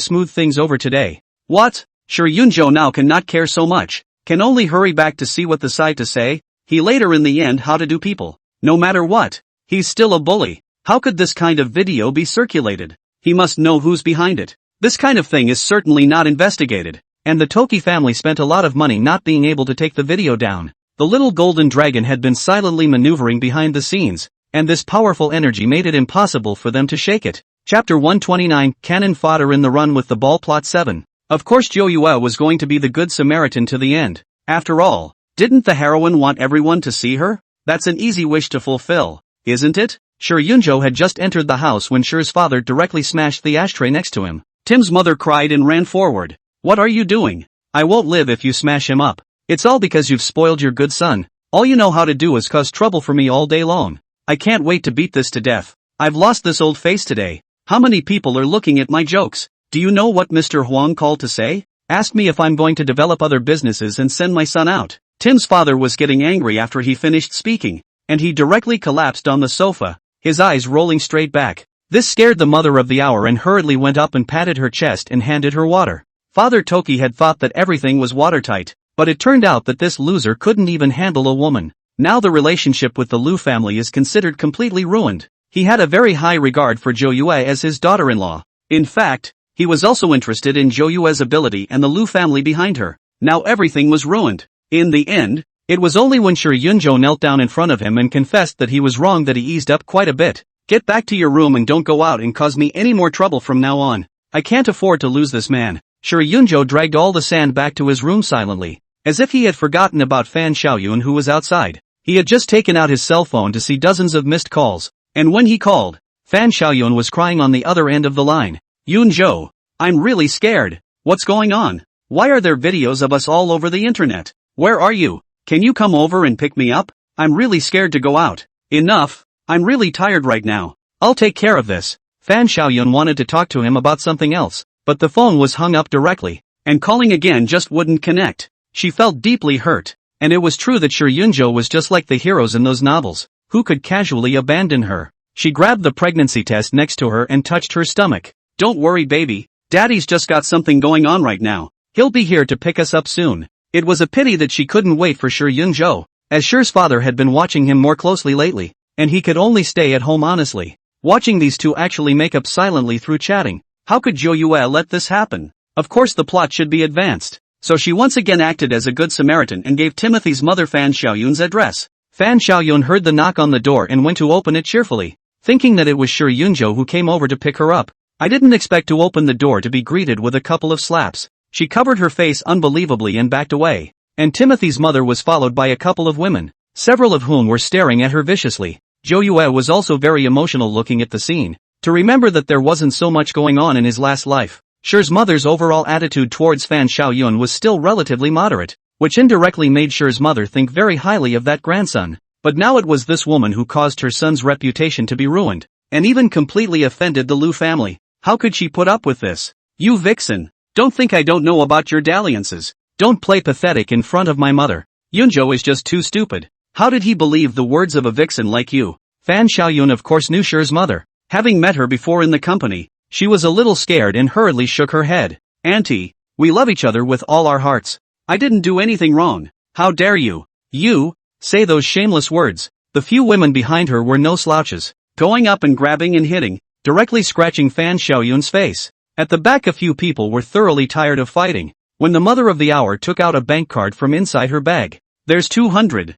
smooth things over today. What? Shi Yunzhou now cannot care so much. Can only hurry back to see what the side to say. He later in the end how to do people. No matter what, he's still a bully. How could this kind of video be circulated? He must know who's behind it. This kind of thing is certainly not investigated, and the Toki family spent a lot of money not being able to take the video down. The little golden dragon had been silently maneuvering behind the scenes, and this powerful energy made it impossible for them to shake it. Chapter 129, Cannon Fodder in the Run with the Ball. Plot 7. Of course Zhou Yue was going to be the good Samaritan to the end. After all, didn't the heroine want everyone to see her? That's an easy wish to fulfill, isn't it? Shi Yunzhou had just entered the house when Shi's father directly smashed the ashtray next to him. Tim's mother cried and ran forward. What are you doing? I won't live if you smash him up. It's all because you've spoiled your good son. All you know how to do is cause trouble for me all day long. I can't wait to beat this to death. I've lost this old face today. How many people are looking at my jokes? Do you know what Mr. Huang called to say? Asked me if I'm going to develop other businesses and send my son out. Tim's father was getting angry after he finished speaking, and he directly collapsed on the sofa, his eyes rolling straight back. This scared the mother of the hour and hurriedly went up and patted her chest and handed her water. Father Toki had thought that everything was watertight, but it turned out that this loser couldn't even handle a woman. Now the relationship with the Liu family is considered completely ruined. He had a very high regard for Zhou Yue as his daughter-in-law. In fact, he was also interested in Zhou Yue's ability and the Liu family behind her. Now everything was ruined. In the end, it was only when Shi Yunzhou knelt down in front of him and confessed that he was wrong that he eased up quite a bit. Get back to your room and don't go out and cause me any more trouble from now on. I can't afford to lose this man. Shi Yunzhou dragged all the sand back to his room silently, as if he had forgotten about Fan Xiaoyun who was outside. He had just taken out his cell phone to see dozens of missed calls, and when he called, Fan Xiaoyun was crying on the other end of the line. Yunzhou, I'm really scared. What's going on? Why are there videos of us all over the internet? Where are you? Can you come over and pick me up? I'm really scared to go out. Enough. I'm really tired right now. I'll take care of this. Fan Xiaoyun wanted to talk to him about something else, but the phone was hung up directly, and calling again just wouldn't connect. She felt deeply hurt, and it was true that Shi Yunzhou was just like the heroes in those novels, who could casually abandon her. She grabbed the pregnancy test next to her and touched her stomach. Don't worry baby, Daddy's just got something going on right now. He'll be here to pick us up soon. It was a pity that she couldn't wait for Shi Yunzhou, as Shi's father had been watching him more closely lately, and he could only stay at home honestly. Watching these two actually make up silently through chatting. How could Zhou Yue let this happen? Of course the plot should be advanced. So she once again acted as a good Samaritan and gave Timothy's mother Fan Xiaoyun's address. Fan Xiaoyun heard the knock on the door and went to open it cheerfully, thinking that it was Shi Yunzhou who came over to pick her up. I didn't expect to open the door to be greeted with a couple of slaps. She covered her face unbelievably and backed away. And Timothy's mother was followed by a couple of women, several of whom were staring at her viciously. Zhou Yue was also very emotional looking at the scene, to remember that there wasn't so much going on in his last life. Shi's mother's overall attitude towards Fan Xiaoyun was still relatively moderate, which indirectly made Shi's mother think very highly of that grandson. But now it was this woman who caused her son's reputation to be ruined, and even completely offended the Liu family. How could she put up with this? You vixen! Don't think I don't know about your dalliances. Don't play pathetic in front of my mother. Yunzhou is just too stupid. How did he believe the words of a vixen like you? Fan Xiaoyun of course knew Shi's mother. Having met her before in the company, she was a little scared and hurriedly shook her head. Auntie, we love each other with all our hearts. I didn't do anything wrong. How dare you? You, say those shameless words. The few women behind her were no slouches, going up and grabbing and hitting, directly scratching Fan Xiaoyun's face. At the back a few people were thoroughly tired of fighting, when the mother of the hour took out a bank card from inside her bag. There's 200,000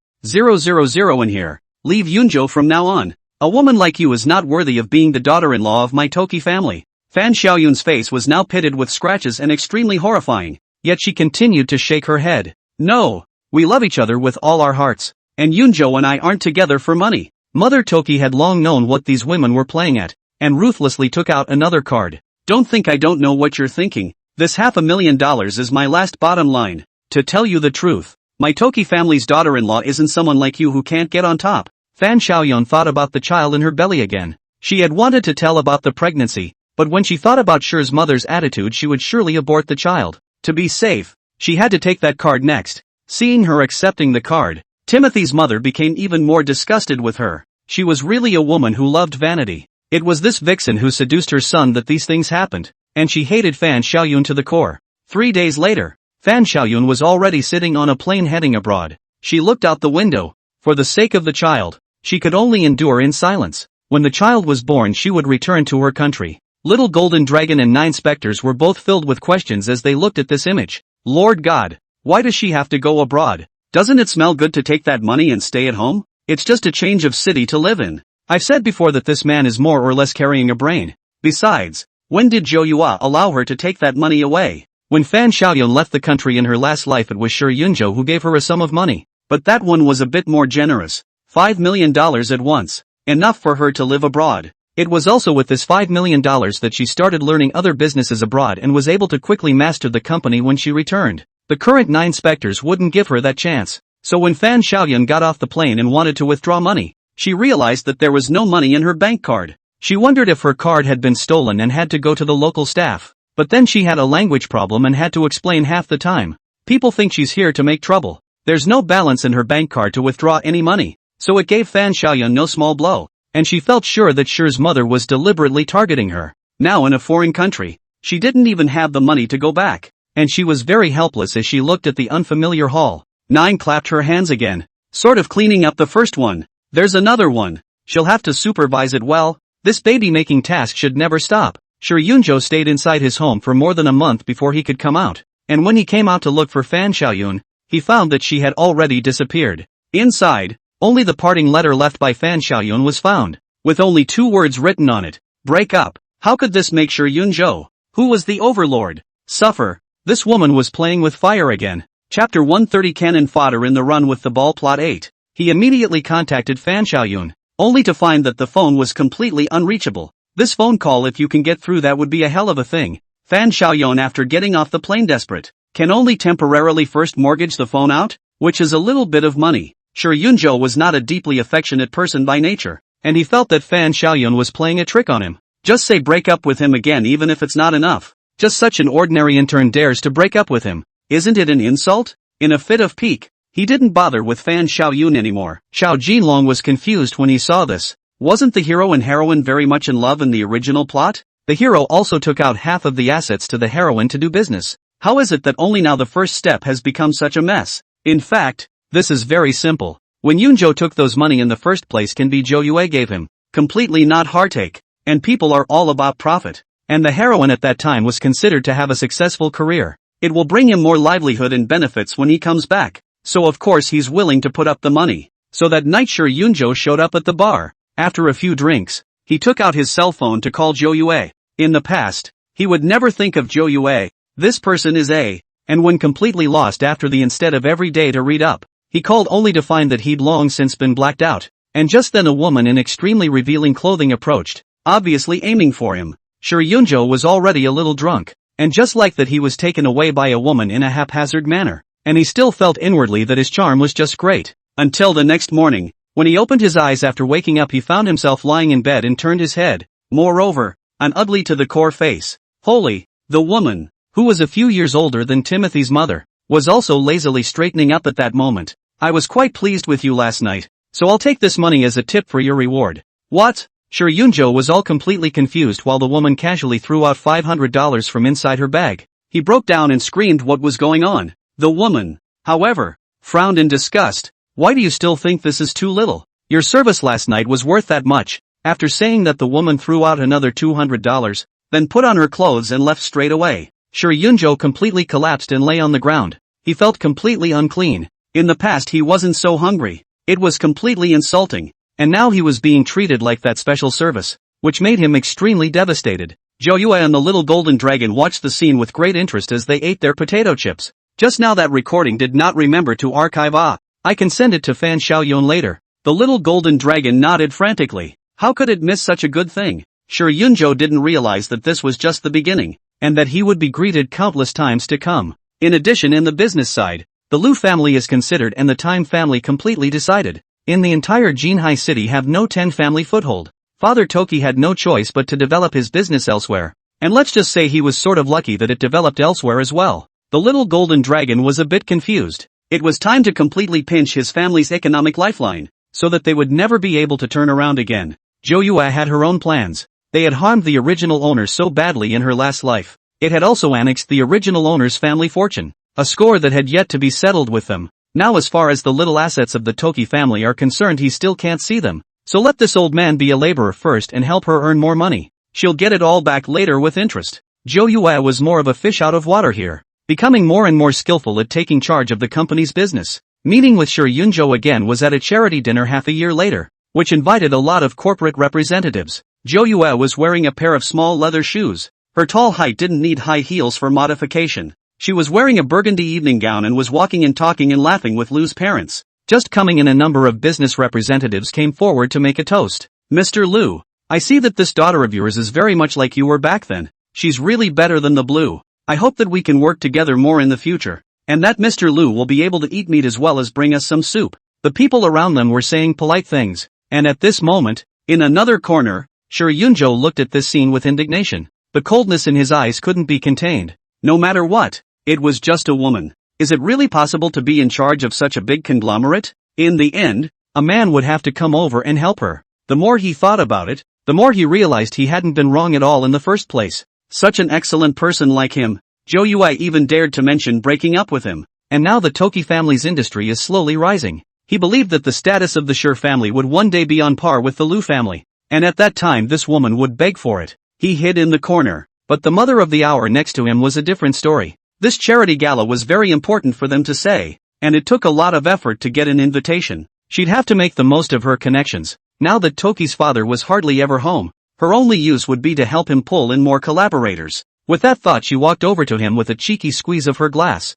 in here. Leave Yunzhou from now on. A woman like you is not worthy of being the daughter-in-law of my Toki family. Fan Xiaoyun's face was now pitted with scratches and extremely horrifying, yet she continued to shake her head. No, we love each other with all our hearts, and Yunzhou and I aren't together for money. Mother Toki had long known what these women were playing at, and ruthlessly took out another card. Don't think I don't know what you're thinking. This $500,000 is my last bottom line. To tell you the truth, my Toki family's daughter-in-law isn't someone like you who can't get on top. Fan Xiaoyun thought about the child in her belly again. She had wanted to tell about the pregnancy, but when she thought about Shi's mother's attitude she would surely abort the child. To be safe, she had to take that card next. Seeing her accepting the card, Timothy's mother became even more disgusted with her. She was really a woman who loved vanity. It was this vixen who seduced her son that these things happened, and she hated Fan Xiaoyun to the core. 3 days later, Fan Xiaoyun was already sitting on a plane heading abroad. She looked out the window. For the sake of the child, she could only endure in silence. When the child was born she would return to her country. Little Golden Dragon and 9 specters were both filled with questions as they looked at this image. Lord God, why does she have to go abroad? Doesn't it smell good to take that money and stay at home? It's just a change of city to live in. I've said before that this man is more or less carrying a brain. Besides, when did Zhou Yue allow her to take that money away? When Fan Xiaoyun left the country in her last life it was Shi Yunzhou who gave her a sum of money. But that one was a bit more generous. $5 million at once. Enough for her to live abroad. It was also with this $5 million that she started learning other businesses abroad and was able to quickly master the company when she returned. The current 9 specters wouldn't give her that chance. So when Fan Xiaoyun got off the plane and wanted to withdraw money, she realized that there was no money in her bank card. She wondered if her card had been stolen and had to go to the local staff. But then she had a language problem and had to explain half the time. People think she's here to make trouble. There's no balance in her bank card to withdraw any money, so it gave Fan Xiaoyun no small blow. and she felt sure that Shi's mother was deliberately targeting her. Now in a foreign country, she didn't even have the money to go back, and she was very helpless as she looked at the unfamiliar hall. 9 clapped her hands again, sort of cleaning up the first one. There's another one. She'll have to supervise it well. This baby-making task should never stop. Yunjo stayed inside his home for more than a month before he could come out, and when he came out to look for Fan Xiaoyun, he found that she had already disappeared. Inside, only the parting letter left by Fan Xiaoyun was found, with only 2 words written on it. Break up. How could this make Yunjo, who was the overlord, suffer? This woman was playing with fire again. Chapter 130 Cannon Fodder in the Run with the Ball Plot 8. He immediately contacted Fan Xiaoyun, only to find that the phone was completely unreachable. This phone call, if you can get through, that would be a hell of a thing. Fan Xiaoyun, after getting off the plane desperate, can only temporarily first mortgage the phone out, which is a little bit of money. Yunjo was not a deeply affectionate person by nature, and he felt that Fan Xiaoyun was playing a trick on him. Just say break up with him again, even if it's not enough. Just such an ordinary intern dares to break up with him. Isn't it an insult? In a fit of pique, he didn't bother with Fan Xiaoyun anymore. Xiao Jinlong was confused when he saw this. Wasn't the hero and heroine very much in love in the original plot? The hero also took out half of the assets to the heroine to do business. How is it that only now the first step has become such a mess? In fact, this is very simple. When Yunjo took those money in the first place, can be Zhou Yue gave him. Completely not heartache. And people are all about profit. And the heroine at that time was considered to have a successful career. It will bring him more livelihood and benefits when he comes back. So of course he's willing to put up the money. So that night Yunjo showed up at the bar. After a few drinks, he took out his cell phone to call Zhou Yue. In the past, he would never think of Zhou Yue. This person is and when completely lost after the instead of every day to read up, he called only to find that he'd long since been blacked out. And just then a woman in extremely revealing clothing approached, obviously aiming for him. Yunjo was already a little drunk, and just like that he was taken away by a woman in a haphazard manner, and he still felt inwardly that his charm was just great. Until the next morning, when he opened his eyes after waking up, he found himself lying in bed and turned his head. Moreover, an ugly to the core face. Holy, the woman, who was a few years older than Timothy's mother, was also lazily straightening up at that moment. I was quite pleased with you last night, so I'll take this money as a tip for your reward. What? Yunjo was all completely confused while the woman casually threw out $500 from inside her bag. He broke down and screamed what was going on. The woman, however, frowned in disgust. Why do you still think this is too little? Your service last night was worth that much. After saying that, the woman threw out another $200, then put on her clothes and left straight away. Yunjo completely collapsed and lay on the ground. He felt completely unclean. In the past he wasn't so hungry. It was completely insulting. And now he was being treated like that special service, which made him extremely devastated. Zhou Yue and the little golden dragon watched the scene with great interest as they ate their potato chips. Just now that recording did not remember to archive. I can send it to Fan Xiaoyun later. The little golden dragon nodded frantically. How could it miss such a good thing? Yunjo didn't realize that this was just the beginning, and that he would be greeted countless times to come. In addition, in the business side, the Lu family is considered and the Time family completely decided. In the entire Jinhai city have no 10 family foothold. Father Toki had no choice but to develop his business elsewhere. And let's just say he was sort of lucky that it developed elsewhere as well. The little golden dragon was a bit confused. It was time to completely pinch his family's economic lifeline, so that they would never be able to turn around again. Zhou Yue had her own plans. They had harmed the original owner so badly in her last life. It had also annexed the original owner's family fortune, a score that had yet to be settled with them. Now as far as the little assets of the Toki family are concerned, he still can't see them. So let this old man be a laborer first and help her earn more money. She'll get it all back later with interest. Zhou Yue was more of a fish out of water here, becoming more and more skillful at taking charge of the company's business. Meeting with Yunjo again was at a charity dinner half a year later, which invited a lot of corporate representatives. Zhou Yue was wearing a pair of small leather shoes. Her tall height didn't need high heels for modification. She was wearing a burgundy evening gown and was walking and talking and laughing with Lu's parents. Just coming in, a number of business representatives came forward to make a toast. Mr. Lu, I see that this daughter of yours is very much like you were back then. She's really better than the blue. I hope that we can work together more in the future, and that Mr. Lu will be able to eat meat as well as bring us some soup. The people around them were saying polite things, and at this moment, in another corner, Yunjo looked at this scene with indignation. The coldness in his eyes couldn't be contained. No matter what, it was just a woman. Is it really possible to be in charge of such a big conglomerate? In the end, a man would have to come over and help her. The more he thought about it, the more he realized he hadn't been wrong at all in the first place. Such an excellent person like him. Zhou Yue even dared to mention breaking up with him. And now the Toki family's industry is slowly rising. He believed that the status of the Shi family would one day be on par with the Lu family. And at that time this woman would beg for it. He hid in the corner. But the mother of the hour next to him was a different story. This charity gala was very important for them to say. And it took a lot of effort to get an invitation. She'd have to make the most of her connections. Now that Toki's father was hardly ever home, her only use would be to help him pull in more collaborators. With that thought she walked over to him with a cheeky squeeze of her glass.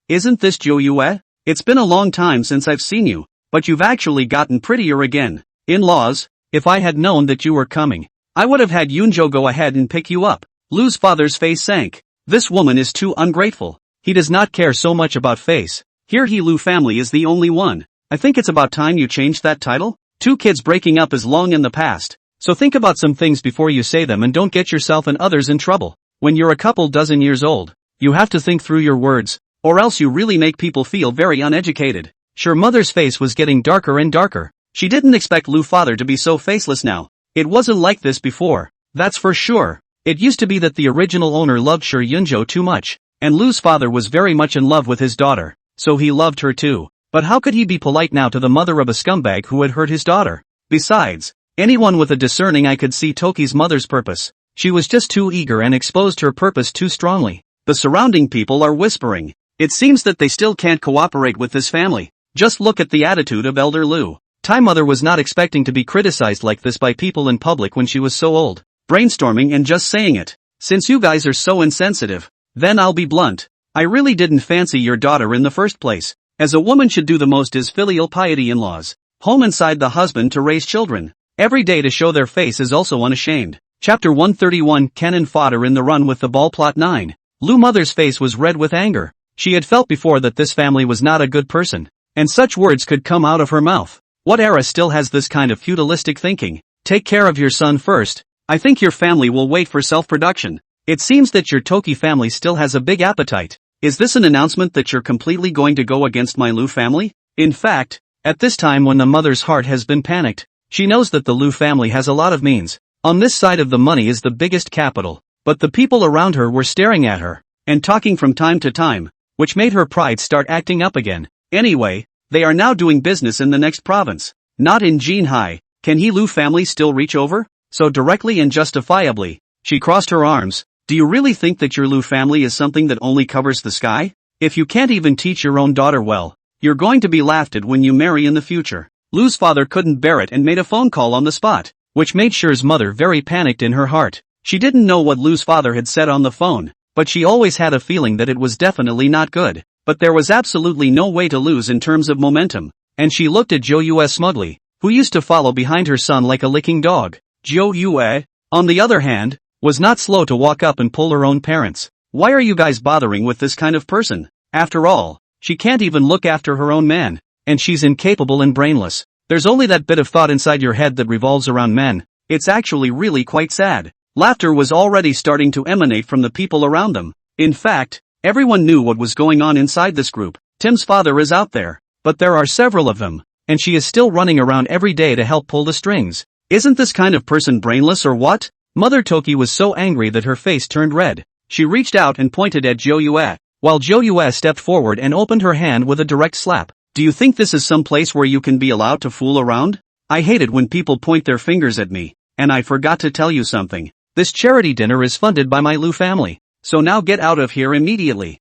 Isn't this Zhou Yue? It's been a long time since I've seen you, but you've actually gotten prettier again. In-laws, if I had known that you were coming, I would have had Yunzhou go ahead and pick you up. Lu's father's face sank. This woman is too ungrateful. He does not care so much about face. Here Lu family is the only one. I think it's about time you changed that title. 2 kids breaking up is long in the past. So think about some things before you say them and don't get yourself and others in trouble. When you're a couple dozen years old, you have to think through your words, or else you really make people feel very uneducated. Sure, mother's face was getting darker and darker. She didn't expect Lu father to be so faceless now. It wasn't like this before. That's for sure. It used to be that the original owner loved Shi Yunzhou too much, and Lu's father was very much in love with his daughter, so he loved her too. But how could he be polite now to the mother of a scumbag who had hurt his daughter? Besides, anyone with a discerning eye could see Toki's mother's purpose. She was just too eager and exposed her purpose too strongly. The surrounding people are whispering. It seems that they still can't cooperate with this family. Just look at the attitude of Elder Lu. Tai mother was not expecting to be criticized like this by people in public when she was so old. Brainstorming and just saying it. Since you guys are so insensitive, then I'll be blunt. I really didn't fancy your daughter in the first place. As a woman should do the most is filial piety in-laws. Home inside the husband to raise children. Every day to show their face is also unashamed. Chapter 131 Cannon Fodder in the Run with the Ball Plot 9. Lu mother's face was red with anger. She had felt before that this family was not a good person. And such words could come out of her mouth. What era still has this kind of feudalistic thinking? Take care of your son first. I think your family will wait for self-production. It seems that your Toki family still has a big appetite. Is this an announcement that you're completely going to go against my Lu family? In fact, at this time when the mother's heart has been panicked, she knows that the Lu family has a lot of means. On this side of the money is the biggest capital, but the people around her were staring at her, and talking from time to time, which made her pride start acting up again. Anyway, they are now doing business in the next province, not in Jinhai. Can Lu family still reach over? So directly and justifiably, she crossed her arms. Do you really think that your Lu family is something that only covers the sky? If you can't even teach your own daughter well, you're going to be laughed at when you marry in the future. Lu's father couldn't bear it and made a phone call on the spot, which made Shi's mother very panicked in her heart. She didn't know what Lu's father had said on the phone, but she always had a feeling that it was definitely not good. But there was absolutely no way to lose in terms of momentum, and she looked at Zhou Yue smugly, who used to follow behind her son like a licking dog. Zhou Yue, on the other hand, was not slow to walk up and pull her own parents. Why are you guys bothering with this kind of person? After all, she can't even look after her own man, and she's incapable and brainless. There's only that bit of thought inside your head that revolves around men. It's actually really quite sad. Laughter was already starting to emanate from the people around them. In fact, everyone knew what was going on inside this group. Tim's father is out there, but there are several of them, and she is still running around every day to help pull the strings. Isn't this kind of person brainless or what? Mother Toki was so angry that her face turned red. She reached out and pointed at Zhou Yue, while Zhou Yue stepped forward and opened her hand with a direct slap. Do you think this is some place where you can be allowed to fool around? I hate it when people point their fingers at me, and I forgot to tell you something. This charity dinner is funded by my Lu family, so now get out of here immediately.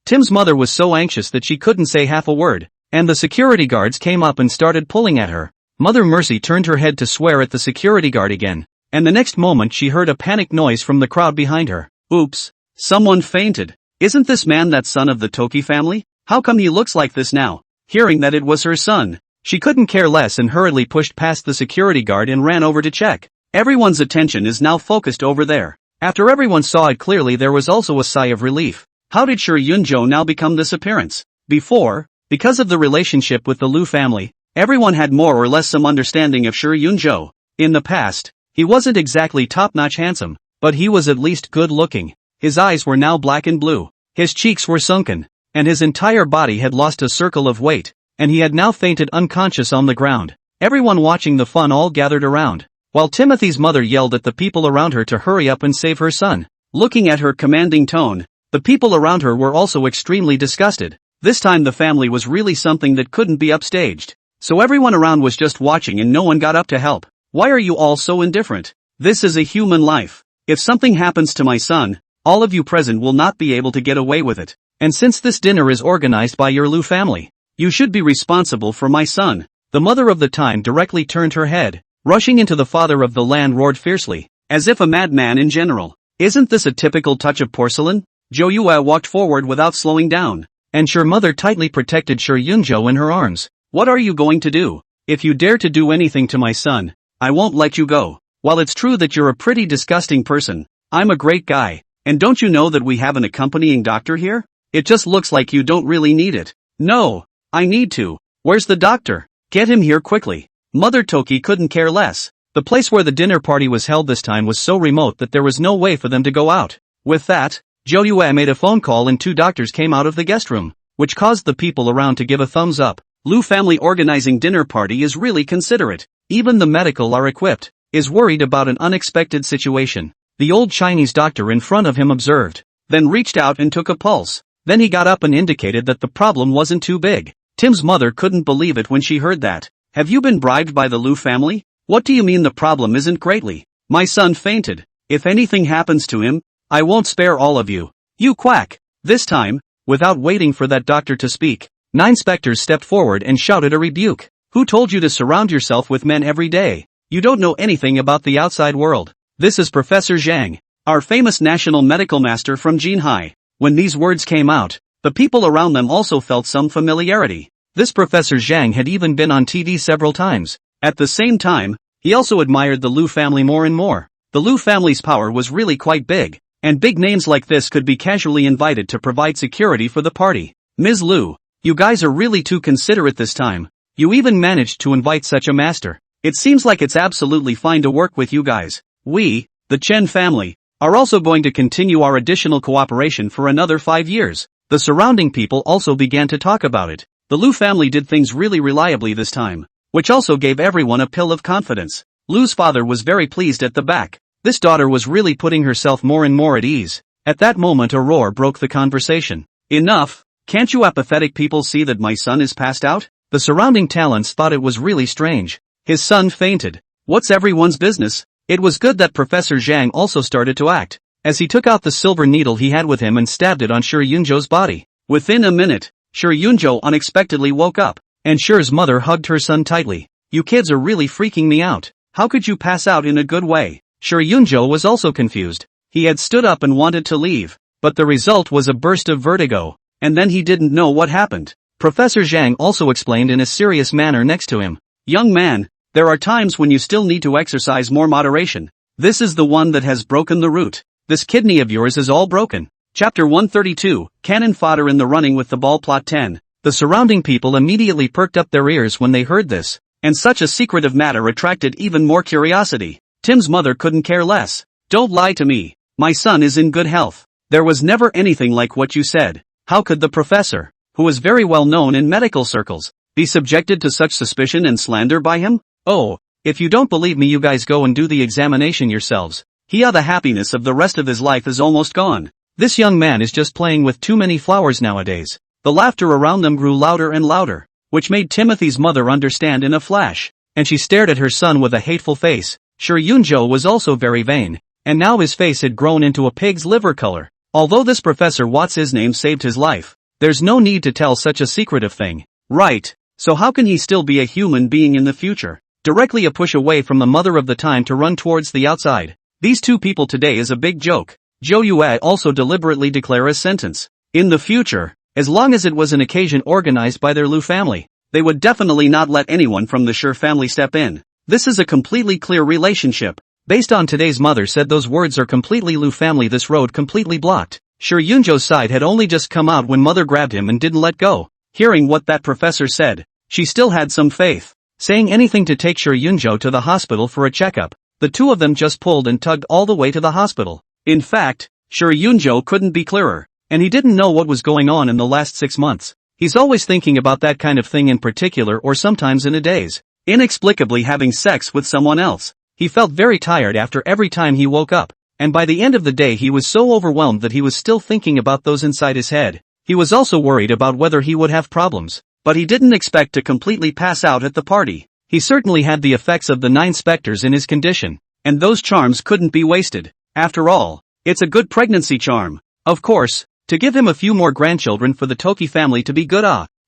Tim's mother was so anxious that she couldn't say half a word, and the security guards came up and started pulling at her. Mother Mercy turned her head to swear at the security guard again. And the next moment she heard a panicked noise from the crowd behind her. Oops, someone fainted. Isn't this man that son of the Toki family? How come he looks like this now? Hearing that it was her son, she couldn't care less and hurriedly pushed past the security guard and ran over to check. Everyone's attention is now focused over there. After everyone saw it clearly, there was also a sigh of relief. How did Shi Yunzhou now become this appearance? Before, because of the relationship with the Lu family, everyone had more or less some understanding of Shi Yunzhou. In the past, he wasn't exactly top-notch handsome, but he was at least good-looking. His eyes were now black and blue, his cheeks were sunken, and his entire body had lost a circle of weight, and he had now fainted unconscious on the ground. Everyone watching the fun all gathered around, while Timothy's mother yelled at the people around her to hurry up and save her son. Looking at her commanding tone, the people around her were also extremely disgusted. This time the family was really something that couldn't be upstaged. So everyone around was just watching and no one got up to help. Why are you all so indifferent? This is a human life. If something happens to my son, all of you present will not be able to get away with it. And since this dinner is organized by your Liu family, you should be responsible for my son. The mother of the time directly turned her head, rushing into the father of the land roared fiercely, as if a madman in general. Isn't this a typical touch of porcelain? Zhou Yue walked forward without slowing down, and Sure mother tightly protected Sure Yunzhou in her arms. What are you going to do? If you dare to do anything to my son, I won't let you go. While it's true that you're a pretty disgusting person, I'm a great guy, and don't you know that we have an accompanying doctor here? It just looks like you don't really need it. No, I need to. Where's the doctor? Get him here quickly. Mother Toki couldn't care less. The place where the dinner party was held this time was so remote that there was no way for them to go out. With that, Zhou Yue made a phone call and 2 doctors came out of the guest room, which caused the people around to give a thumbs up. Liu family organizing dinner party is really considerate. Even the medical are equipped. Is worried about an unexpected situation. The old Chinese doctor in front of him observed, then reached out and took a pulse. Then he got up and indicated that the problem wasn't too big. Tim's mother couldn't believe it when she heard that. Have you been bribed by the Liu family? What do you mean the problem isn't greatly? My son fainted. If anything happens to him, I won't spare all of you. You quack. This time, without waiting for that doctor to speak, 9 specters stepped forward and shouted a rebuke. Who told you to surround yourself with men every day? You don't know anything about the outside world. This is Professor Zhang, our famous national medical master from Jinhai. When these words came out, the people around them also felt some familiarity. This Professor Zhang had even been on TV several times. At the same time, he also admired the Liu family more and more. The Liu family's power was really quite big, and big names like this could be casually invited to provide security for the party. Ms. Liu, you guys are really too considerate this time. You even managed to invite such a master. It seems like it's absolutely fine to work with you guys. We, the Chen family, are also going to continue our additional cooperation for another 5 years. The surrounding people also began to talk about it. The Liu family did things really reliably this time, which also gave everyone a pill of confidence. Liu's father was very pleased at the back. This daughter was really putting herself more and more at ease. At that moment a roar broke the conversation. Enough! Can't you apathetic people see that my son is passed out? The surrounding talents thought it was really strange. His son fainted. What's everyone's business? It was good that Professor Zhang also started to act, as he took out the silver needle he had with him and stabbed it on Sure Yunzhou's body. Within a minute, Sure Yunzhou unexpectedly woke up, and Sure's mother hugged her son tightly. You kids are really freaking me out. How could you pass out in a good way? Sure Yunzhou was also confused. He had stood up and wanted to leave, but the result was a burst of vertigo, and then he didn't know what happened. Professor Zhang also explained in a serious manner next to him. Young man, there are times when you still need to exercise more moderation. This is the one that has broken the root. This kidney of yours is all broken. Chapter 132, Cannon Fodder in the Running with the Ball Plot 10. The surrounding people immediately perked up their ears when they heard this, and such a secretive matter attracted even more curiosity. Tim's mother couldn't care less. Don't lie to me. My son is in good health. There was never anything like what you said. How could the professor, who is very well known in medical circles, be subjected to such suspicion and slander by him? Oh, if you don't believe me, you guys go and do the examination yourselves. The happiness of the rest of his life is almost gone. This young man is just playing with too many flowers nowadays. The laughter around them grew louder and louder, which made Timothy's mother understand in a flash, and she stared at her son with a hateful face. Sure Yunzhou was also very vain, and now his face had grown into a pig's liver color. Although this Professor What's his name saved his life, there's no need to tell such a secretive thing. Right, so how can he still be a human being in the future? Directly a push away from the mother of the time to run towards the outside. These two people today is a big joke. Zhou Yue also deliberately declare a sentence. In the future, as long as it was an occasion organized by their Liu family, they would definitely not let anyone from the Sure family step in. This is a completely clear relationship. Based on today's mother said those words are completely Liu family, this road completely blocked. Sure Yunzhou's side had only just come out when mother grabbed him and didn't let go. Hearing what that professor said, she still had some faith, saying anything to take Sure Yunzhou to the hospital for a checkup. The two of them just pulled and tugged all the way to the hospital. In fact, Sure Yunzhou couldn't be clearer, and he didn't know what was going on in the last 6 months. He's always thinking about that kind of thing in particular or sometimes in a daze. inexplicably having sex with someone else. He felt very tired after every time he woke up, and by the end of the day he was so overwhelmed that he was still thinking about those inside his head. He was also worried about whether he would have problems, but he didn't expect to completely pass out at the party. He certainly had the effects of the 9 specters in his condition, and those charms couldn't be wasted. After all, it's a good pregnancy charm. Of course, to give him a few more grandchildren for the Toki family to be good.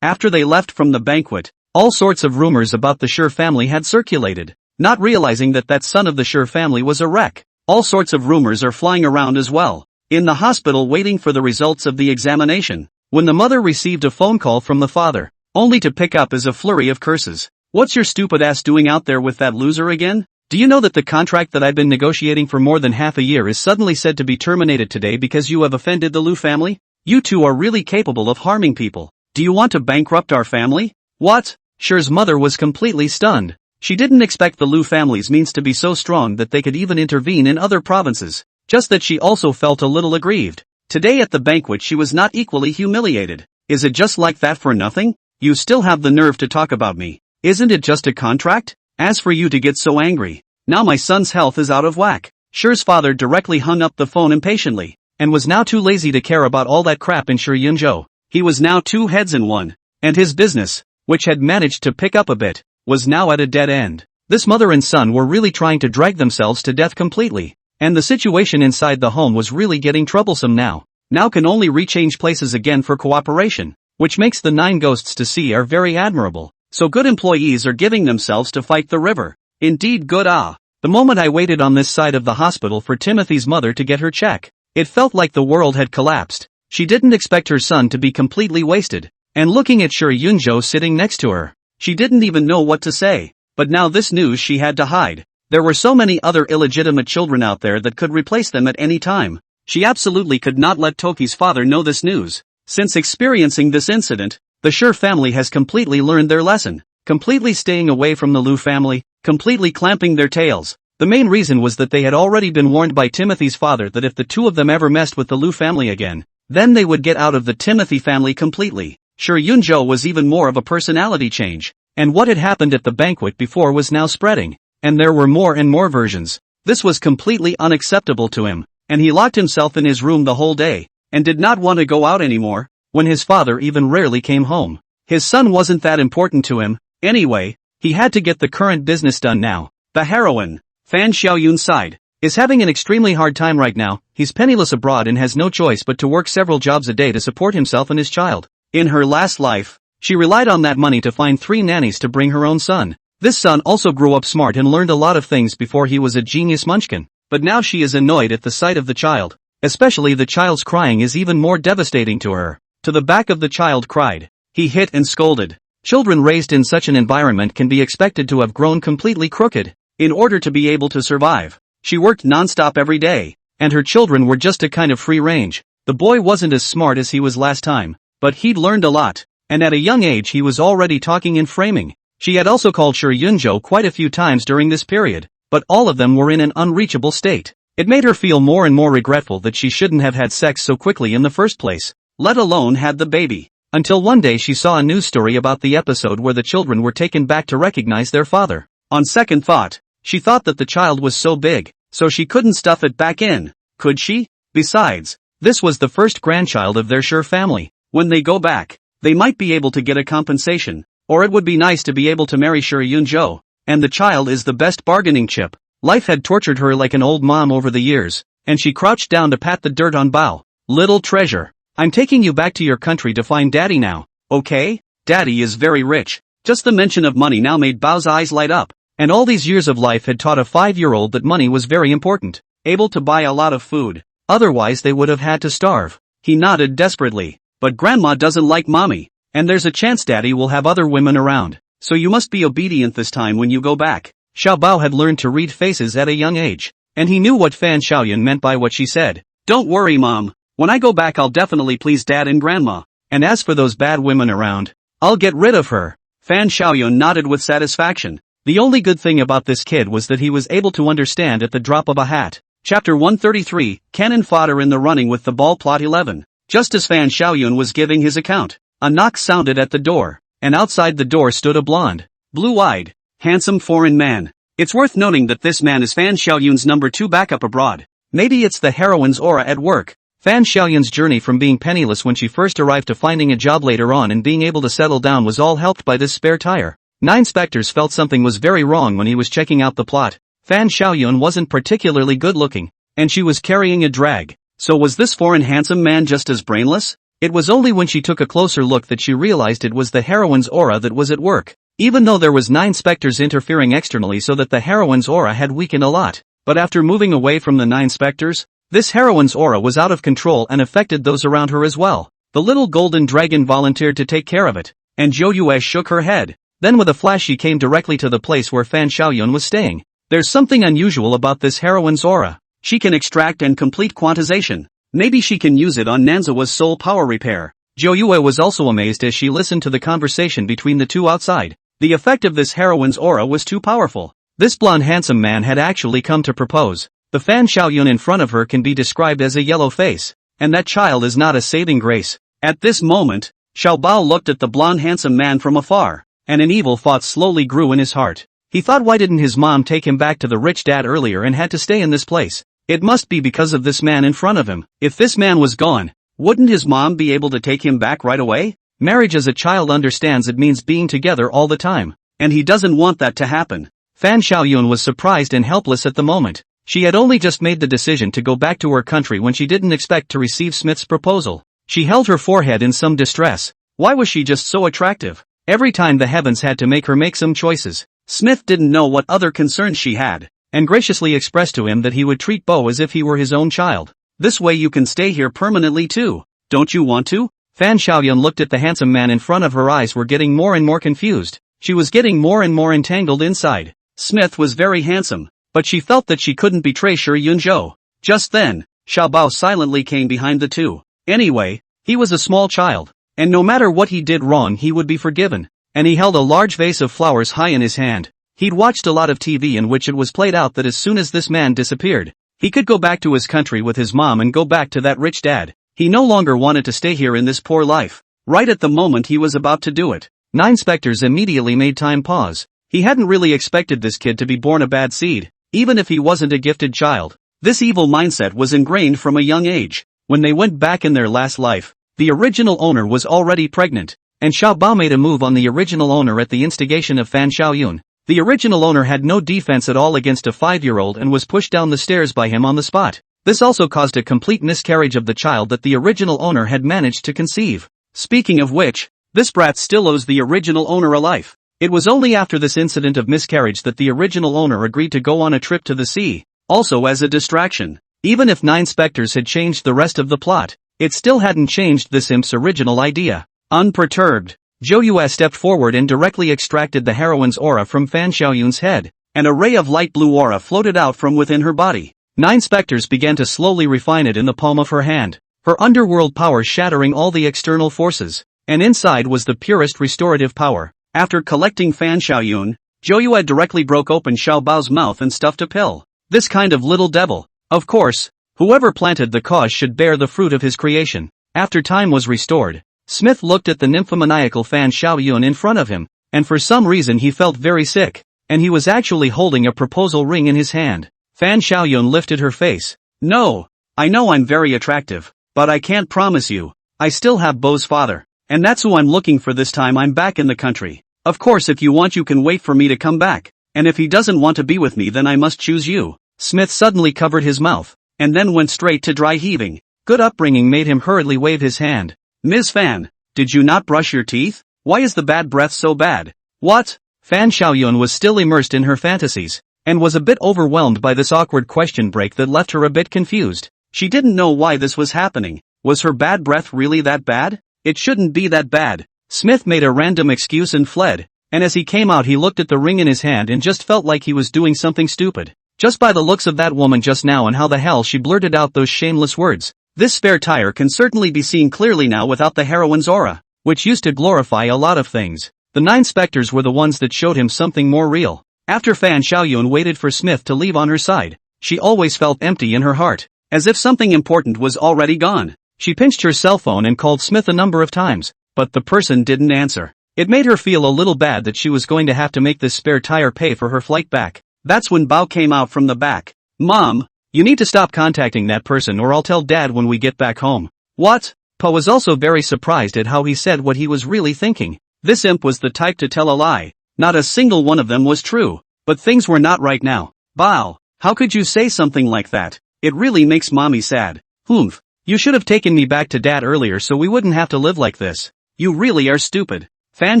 After they left from the banquet, all sorts of rumors about the Sure family had circulated. Not realizing that son of the Sure family was a wreck, all sorts of rumors are flying around as well. In the hospital waiting for the results of the examination, when the mother received a phone call from the father, only to pick up is a flurry of curses. "What's your stupid ass doing out there with that loser again? Do you know that the contract that I've been negotiating for more than half a year is suddenly said to be terminated today because you have offended the Lu family? You two are really capable of harming people. Do you want to bankrupt our family?" What? Sure's mother was completely stunned. She didn't expect the Lu family's means to be so strong that they could even intervene in other provinces. Just that she also felt a little aggrieved. Today at the banquet she was not equally humiliated. "Is it just like that for nothing? You still have the nerve to talk about me. Isn't it just a contract? As for you to get so angry, now my son's health is out of whack." Sure's father directly hung up the phone impatiently, and was now too lazy to care about all that crap in Sure Yunzhou. He was now 2 heads in one, and his business, which had managed to pick up a bit, was now at a dead end. This mother and son were really trying to drag themselves to death completely, and the situation inside the home was really getting troublesome now. Now can only rechange places again for cooperation, which makes the 9 ghosts to see are very admirable. So good employees are giving themselves to fight the river. Indeed good. The moment I waited on this side of the hospital for Timothy's mother to get her check, it felt like the world had collapsed. She didn't expect her son to be completely wasted, and looking at Sure Yunzhou sitting next to her, she didn't even know what to say. But now this news she had to hide. There were so many other illegitimate children out there that could replace them at any time. She absolutely could not let Toki's father know this news. Since experiencing this incident, the Sure family has completely learned their lesson, completely staying away from the Lu family, completely clamping their tails. The main reason was that they had already been warned by Timothy's father that if the 2 of them ever messed with the Lu family again, then they would get out of the Timothy family completely. Sure Yunzhou was even more of a personality change, and what had happened at the banquet before was now spreading, and there were more and more versions. This was completely unacceptable to him, and he locked himself in his room the whole day, and did not want to go out anymore, when his father even rarely came home. His son wasn't that important to him, anyway. He had to get the current business done now. The heroine, Fan Xiaoyun sighed, is having an extremely hard time right now. He's penniless abroad and has no choice but to work several jobs a day to support himself and his child. In her last life, she relied on that money to find 3 nannies to bring her own son. This son also grew up smart and learned a lot of things before he was a genius munchkin. But now she is annoyed at the sight of the child. Especially the child's crying is even more devastating to her. To the back of the child cried. He hit and scolded. Children raised in such an environment can be expected to have grown completely crooked. In order to be able to survive, she worked non-stop every day, and her children were just a kind of free range. The boy wasn't as smart as he was last time, but he'd learned a lot, and at a young age he was already talking in framing. She had also called Sure Yunzhou quite a few times during this period, but all of them were in an unreachable state. It made her feel more and more regretful that she shouldn't have had sex so quickly in the first place, let alone had the baby. Until one day she saw a news story about the episode where the children were taken back to recognize their father. On second thought, she thought that the child was so big, so she couldn't stuff it back in, could she? Besides, this was the first grandchild of their Sure family. When they go back, they might be able to get a compensation, or it would be nice to be able to marry Sure Yunzhou, and the child is the best bargaining chip. Life had tortured her like an old mom over the years, and she crouched down to pat the dirt on Bao. Little treasure, I'm taking you back to your country to find Daddy now, okay? Daddy is very rich. Just the mention of money now made Bao's eyes light up, and all these years of life had taught a 5-year-old that money was very important, able to buy a lot of food, otherwise they would have had to starve. He nodded desperately. But Grandma doesn't like Mommy, and there's a chance Daddy will have other women around, so you must be obedient this time when you go back. Xiao Bao had learned to read faces at a young age, and he knew what Fan Xiaoyun meant by what she said. Don't worry Mom, when I go back I'll definitely please Dad and Grandma, and as for those bad women around, I'll get rid of her. Fan Xiaoyun nodded with satisfaction. The only good thing about this kid was that he was able to understand at the drop of a hat. Chapter 133, Cannon Fodder in the Running with the Ball. Plot 11. Just as Fan Xiaoyun was giving his account, a knock sounded at the door, and outside the door stood a blonde, blue-eyed, handsome foreign man. It's worth noting that this man is Fan Xiaoyun's number 2 backup abroad. Maybe it's the heroine's aura at work. Fan Xiaoyun's journey from being penniless when she first arrived to finding a job later on and being able to settle down was all helped by this spare tire. Nine Spectres felt something was very wrong when he was checking out the plot. Fan Xiaoyun wasn't particularly good looking, and she was carrying a drag. So was this foreign handsome man just as brainless? It was only when she took a closer look that she realized it was the heroine's aura that was at work. Even though there was 9 specters interfering externally so that the heroine's aura had weakened a lot. But after moving away from the 9 specters, this heroine's aura was out of control and affected those around her as well. The little golden dragon volunteered to take care of it, and Zhou Yue shook her head. Then with a flash she came directly to the place where Fan Xiaoyun was staying. There's something unusual about this heroine's aura. She can extract and complete quantization. Maybe she can use it on Nanzawa's soul power repair. Zhou Yue was also amazed as she listened to the conversation between the two outside. The effect of this heroine's aura was too powerful. This blonde handsome man had actually come to propose. The Fan Xiaoyun in front of her can be described as a yellow face, and that child is not a saving grace. At this moment, Xiao Bao looked at the blonde handsome man from afar, and an evil thought slowly grew in his heart. He thought, why didn't his mom take him back to the rich dad earlier and had to stay in this place? It must be because of this man in front of him. If this man was gone, wouldn't his mom be able to take him back right away? Marriage as a child understands it means being together all the time, and he doesn't want that to happen. Fan Xiaoyun was surprised and helpless at the moment. She had only just made the decision to go back to her country when she didn't expect to receive Smith's proposal. She held her forehead in some distress. Why was she just so attractive? Every time the heavens had to make her make some choices. Smith didn't know what other concerns she had, and graciously expressed to him that he would treat Bo as if he were his own child. This way you can stay here permanently too. Don't you want to? Fan Xiaoyun looked at the handsome man in front of her. Eyes were getting more and more confused. She was getting more and more entangled inside. Smith was very handsome, but she felt that she couldn't betray Shi Yunzhou. Just then, Xiao Bao silently came behind the two. Anyway, he was a small child, and no matter what he did wrong he would be forgiven. And he held a large vase of flowers high in his hand. He'd watched a lot of TV in which it was played out that as soon as this man disappeared, he could go back to his country with his mom and go back to that rich dad. He no longer wanted to stay here in this poor life. Right at the moment he was about to do it, 9 specters immediately made time pause. He hadn't really expected this kid to be born a bad seed, even if he wasn't a gifted child. This evil mindset was ingrained from a young age. When they went back in their last life, the original owner was already pregnant, and Xiao Bao made a move on the original owner at the instigation of Fan Xiaoyun. The original owner had no defense at all against a 5-year-old and was pushed down the stairs by him on the spot. This also caused a complete miscarriage of the child that the original owner had managed to conceive. Speaking of which, this brat still owes the original owner a life. It was only after this incident of miscarriage that the original owner agreed to go on a trip to the sea, also as a distraction. Even if 9 specters had changed the rest of the plot, it still hadn't changed this imp's original idea. Unperturbed, Zhou Yue stepped forward and directly extracted the heroine's aura from Fan Xiaoyun's head, and a ray of light blue aura floated out from within her body. 9 specters began to slowly refine it in the palm of her hand, her underworld power shattering all the external forces, and inside was the purest restorative power. After collecting Fan Xiaoyun, Zhou Yue directly broke open Xiao Bao's mouth and stuffed a pill. This kind of little devil. Of course, whoever planted the cause should bear the fruit of his creation. After time was restored, Smith looked at the nymphomaniacal Fan Xiaoyun in front of him, and for some reason he felt very sick, and he was actually holding a proposal ring in his hand. Fan Xiaoyun lifted her face. No, I know I'm very attractive, but I can't promise you. I still have Bo's father, and that's who I'm looking for this time I'm back in the country. Of course if you want you can wait for me to come back, and if he doesn't want to be with me then I must choose you. Smith suddenly covered his mouth, and then went straight to dry heaving. Good upbringing made him hurriedly wave his hand. Ms. Fan, did you not brush your teeth? Why is the bad breath so bad? What? Fan Xiaoyun was still immersed in her fantasies, and was a bit overwhelmed by this awkward question break that left her a bit confused. She didn't know why this was happening. Was her bad breath really that bad? It shouldn't be that bad. Smith made a random excuse and fled, and as he came out he looked at the ring in his hand and just felt like he was doing something stupid. Just by the looks of that woman just now and how the hell she blurted out those shameless words. This spare tire can certainly be seen clearly now without the heroine's aura, which used to glorify a lot of things. The 9 specters were the ones that showed him something more real. After Fan Xiaoyun waited for Smith to leave on her side, she always felt empty in her heart, as if something important was already gone. She pinched her cell phone and called Smith a number of times, but the person didn't answer. It made her feel a little bad that she was going to have to make this spare tire pay for her flight back. That's when Bao came out from the back. Mom, you need to stop contacting that person or I'll tell Dad when we get back home. What? Pa was also very surprised at how he said what he was really thinking. This imp was the type to tell a lie. Not a single one of them was true. But things were not right now. Bao, how could you say something like that? It really makes mommy sad. Humph. You should have taken me back to Dad earlier so we wouldn't have to live like this. You really are stupid. Fan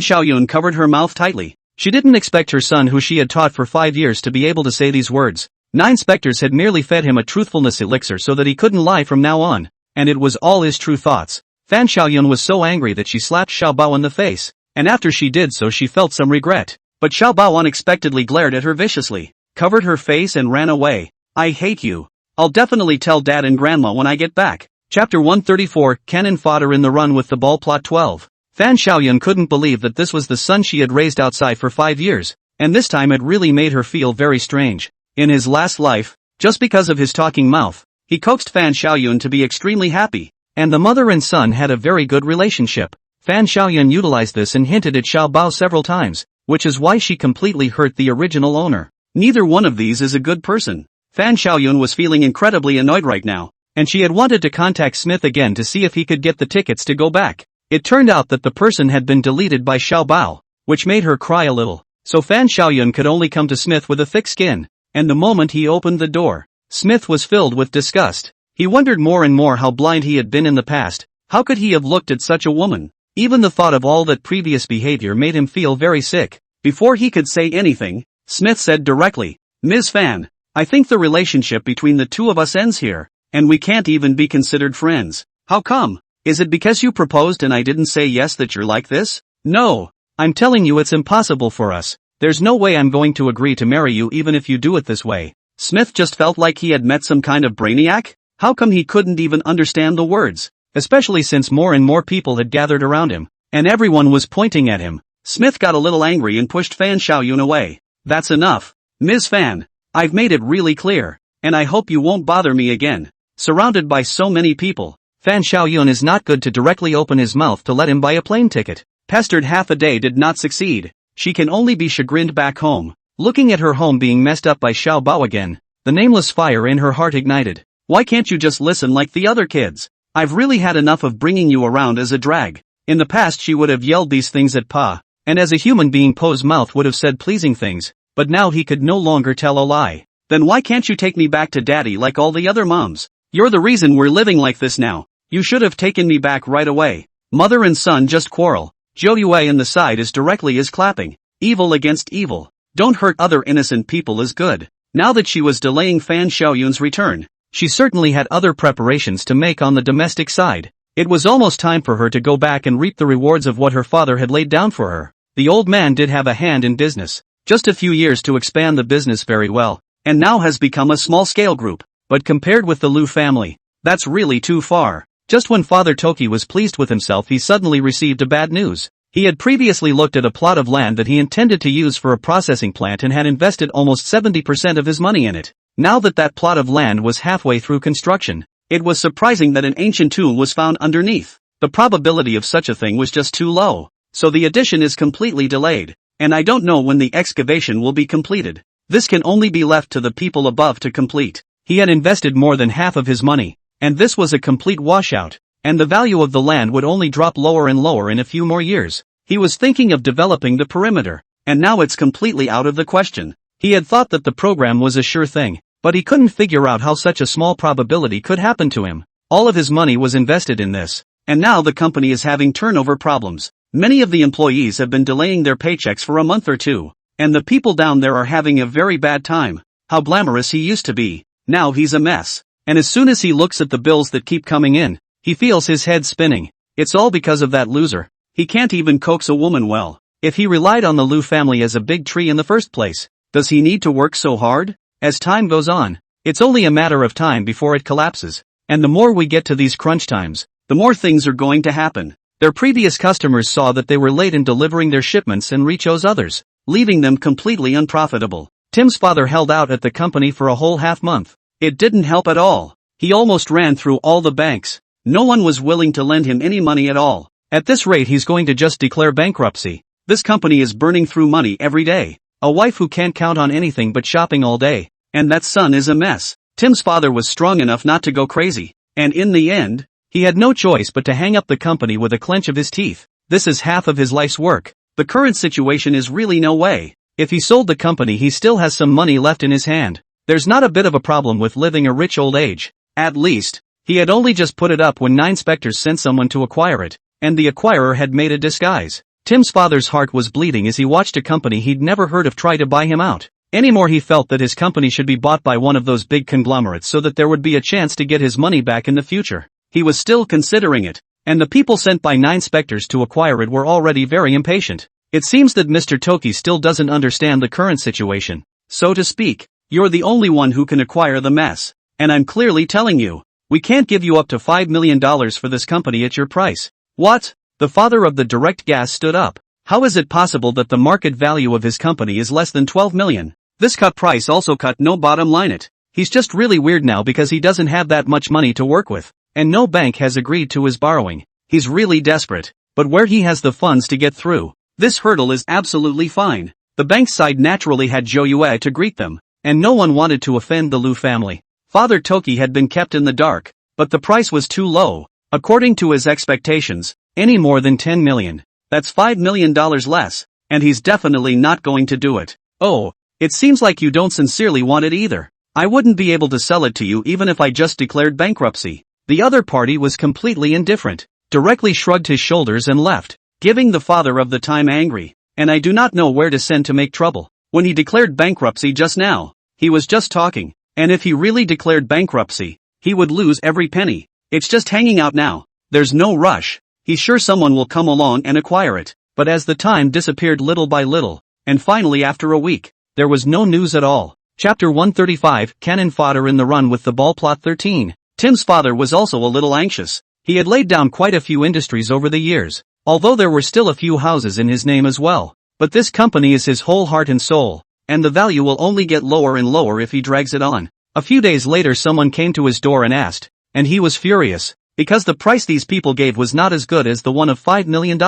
Xiaoyun covered her mouth tightly. She didn't expect her son who she had taught for 5 years to be able to say these words. 9 specters had merely fed him a truthfulness elixir so that he couldn't lie from now on. And it was all his true thoughts. Fan Xiaoyun was so angry that she slapped Xiao Bao in the face. And after she did so she felt some regret. But Xiao Bao unexpectedly glared at her viciously, covered her face and ran away. I hate you. I'll definitely tell Dad and Grandma when I get back. Chapter 134, Cannon Fodder in the Run with the Ball. Plot 12. Fan Xiaoyun couldn't believe that this was the son she had raised outside for 5 years, and this time it really made her feel very strange. In his last life, just because of his talking mouth, he coaxed Fan Xiaoyun to be extremely happy, and the mother and son had a very good relationship. Fan Xiaoyun utilized this and hinted at Xiao Bao several times, which is why she completely hurt the original owner. Neither one of these is a good person. Fan Xiaoyun was feeling incredibly annoyed right now, and she had wanted to contact Smith again to see if he could get the tickets to go back. It turned out that the person had been deleted by Xiao Bao, which made her cry a little. So Fan Xiaoyun could only come to Smith with a thick skin, and the moment he opened the door, Smith was filled with disgust. He wondered more and more how blind he had been in the past. How could he have looked at such a woman? Even the thought of all that previous behavior made him feel very sick. Before he could say anything, Smith said directly, Ms. Fan, I think the relationship between the two of us ends here, and we can't even be considered friends. How come? Is it because you proposed and I didn't say yes that you're like this? No. I'm telling you it's impossible for us. There's no way I'm going to agree to marry you even if you do it this way. Smith just felt like he had met some kind of brainiac. How come he couldn't even understand the words? Especially since more and more people had gathered around him, and everyone was pointing at him. Smith got a little angry and pushed Fan Xiaoyun away. That's enough. Ms. Fan, I've made it really clear, and I hope you won't bother me again. Surrounded by so many people, Fan Xiaoyun is not good to directly open his mouth to let him buy a plane ticket. Pestered half a day did not succeed. She can only be chagrined back home. Looking at her home being messed up by Xiao Bao again, the nameless fire in her heart ignited. Why can't you just listen like the other kids? I've really had enough of bringing you around as a drag. In the past she would have yelled these things at Pa, and as a human being Po's mouth would have said pleasing things, but now he could no longer tell a lie. Then why can't you take me back to Daddy like all the other moms? You're the reason we're living like this now. You should have taken me back right away. Mother and son just quarrel. Zhou Yue in the side is directly is clapping. Evil against evil. Don't hurt other innocent people is good. Now that she was delaying Fan Xiaoyun's return, she certainly had other preparations to make on the domestic side. It was almost time for her to go back and reap the rewards of what her father had laid down for her. The old man did have a hand in business. Just a few years to expand the business very well, and now has become a small-scale group. But compared with the Lu family, that's really too far. Just when Father Toki was pleased with himself he suddenly received a bad news. He had previously looked at a plot of land that he intended to use for a processing plant and had invested almost 70% of his money in it. Now that that plot of land was halfway through construction, it was surprising that an ancient tomb was found underneath. The probability of such a thing was just too low. So the addition is completely delayed, and I don't know when the excavation will be completed. This can only be left to the people above to complete. He had invested more than half of his money, and this was a complete washout, and the value of the land would only drop lower and lower in a few more years. He was thinking of developing the perimeter, and now it's completely out of the question. He had thought that the program was a sure thing, but he couldn't figure out how such a small probability could happen to him. All of his money was invested in this, and now the company is having turnover problems. Many of the employees have been delaying their paychecks for a month or two, and the people down there are having a very bad time. How glamorous he used to be. Now he's a mess. And as soon as he looks at the bills that keep coming in, he feels his head spinning. It's all because of that loser. He can't even coax a woman well. If he relied on the Lu family as a big tree in the first place, does he need to work so hard? As time goes on, it's only a matter of time before it collapses. And the more we get to these crunch times, the more things are going to happen. Their previous customers saw that they were late in delivering their shipments and re-chose others, leaving them completely unprofitable. Tim's father held out at the company for a whole half month. It didn't help at all. He almost ran through all the banks. No one was willing to lend him any money at all. At this rate he's going to just declare bankruptcy. This company is burning through money every day. A wife who can't count on anything but shopping all day. And that son is a mess. Tim's father was strong enough not to go crazy. And in the end, he had no choice but to hang up the company with a clench of his teeth. This is half of his life's work. The current situation is really no way. If he sold the company, he still has some money left in his hand. There's not a bit of a problem with living a rich old age. At least, he had only just put it up when 9 specters sent someone to acquire it, and the acquirer had made a disguise. Tim's father's heart was bleeding as he watched a company he'd never heard of try to buy him out. Anymore, he felt that his company should be bought by one of those big conglomerates so that there would be a chance to get his money back in the future. He was still considering it, and the people sent by 9 specters to acquire it were already very impatient. It seems that Mr. Toki still doesn't understand the current situation. So to speak, you're the only one who can acquire the mess. And I'm clearly telling you, we can't give you up to $5 million for this company at your price. What? The father of the direct gas stood up. How is it possible that the market value of his company is less than 12 million? This cut price also cut no bottom line it. He's just really weird now because he doesn't have that much money to work with, and no bank has agreed to his borrowing. He's really desperate, but where he has the funds to get through this hurdle is absolutely fine. The bank side naturally had Zhou Yue to greet them, and no one wanted to offend the Lu family. Father Toki had been kept in the dark, but the price was too low. According to his expectations, any more than 10 million. That's $5 million less, and he's definitely not going to do it. Oh, it seems like you don't sincerely want it either. I wouldn't be able to sell it to you even if I just declared bankruptcy. The other party was completely indifferent, directly shrugged his shoulders and left, giving the father of the time angry. And I do not know where to send to make trouble. When he declared bankruptcy just now, he was just talking, and if he really declared bankruptcy, he would lose every penny. It's just hanging out now. There's no rush. He's sure someone will come along and acquire it. But as the time disappeared little by little, and finally after a week, there was no news at all. Chapter 135, Cannon Fodder in the Run with the Ball. Plot 13. Tim's father was also a little anxious. He had laid down quite a few industries over the years, although there were still a few houses in his name as well. But this company is his whole heart and soul, and the value will only get lower and lower if he drags it on. A few days later someone came to his door and asked, and he was furious, because the price these people gave was not as good as the one of $5 million.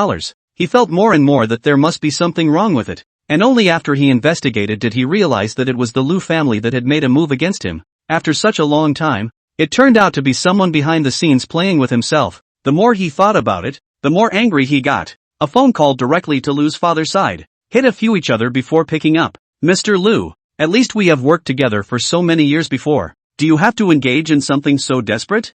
He felt more and more that there must be something wrong with it. And only after he investigated did he realize that it was the Lu family that had made a move against him. After such a long time, it turned out to be someone behind the scenes playing with himself. The more he thought about it, the more angry he got. A phone call directly to Lu's father's side. Hit a few each other before picking up. Mr. Lu, at least we have worked together for so many years before. Do you have to engage in something so desperate?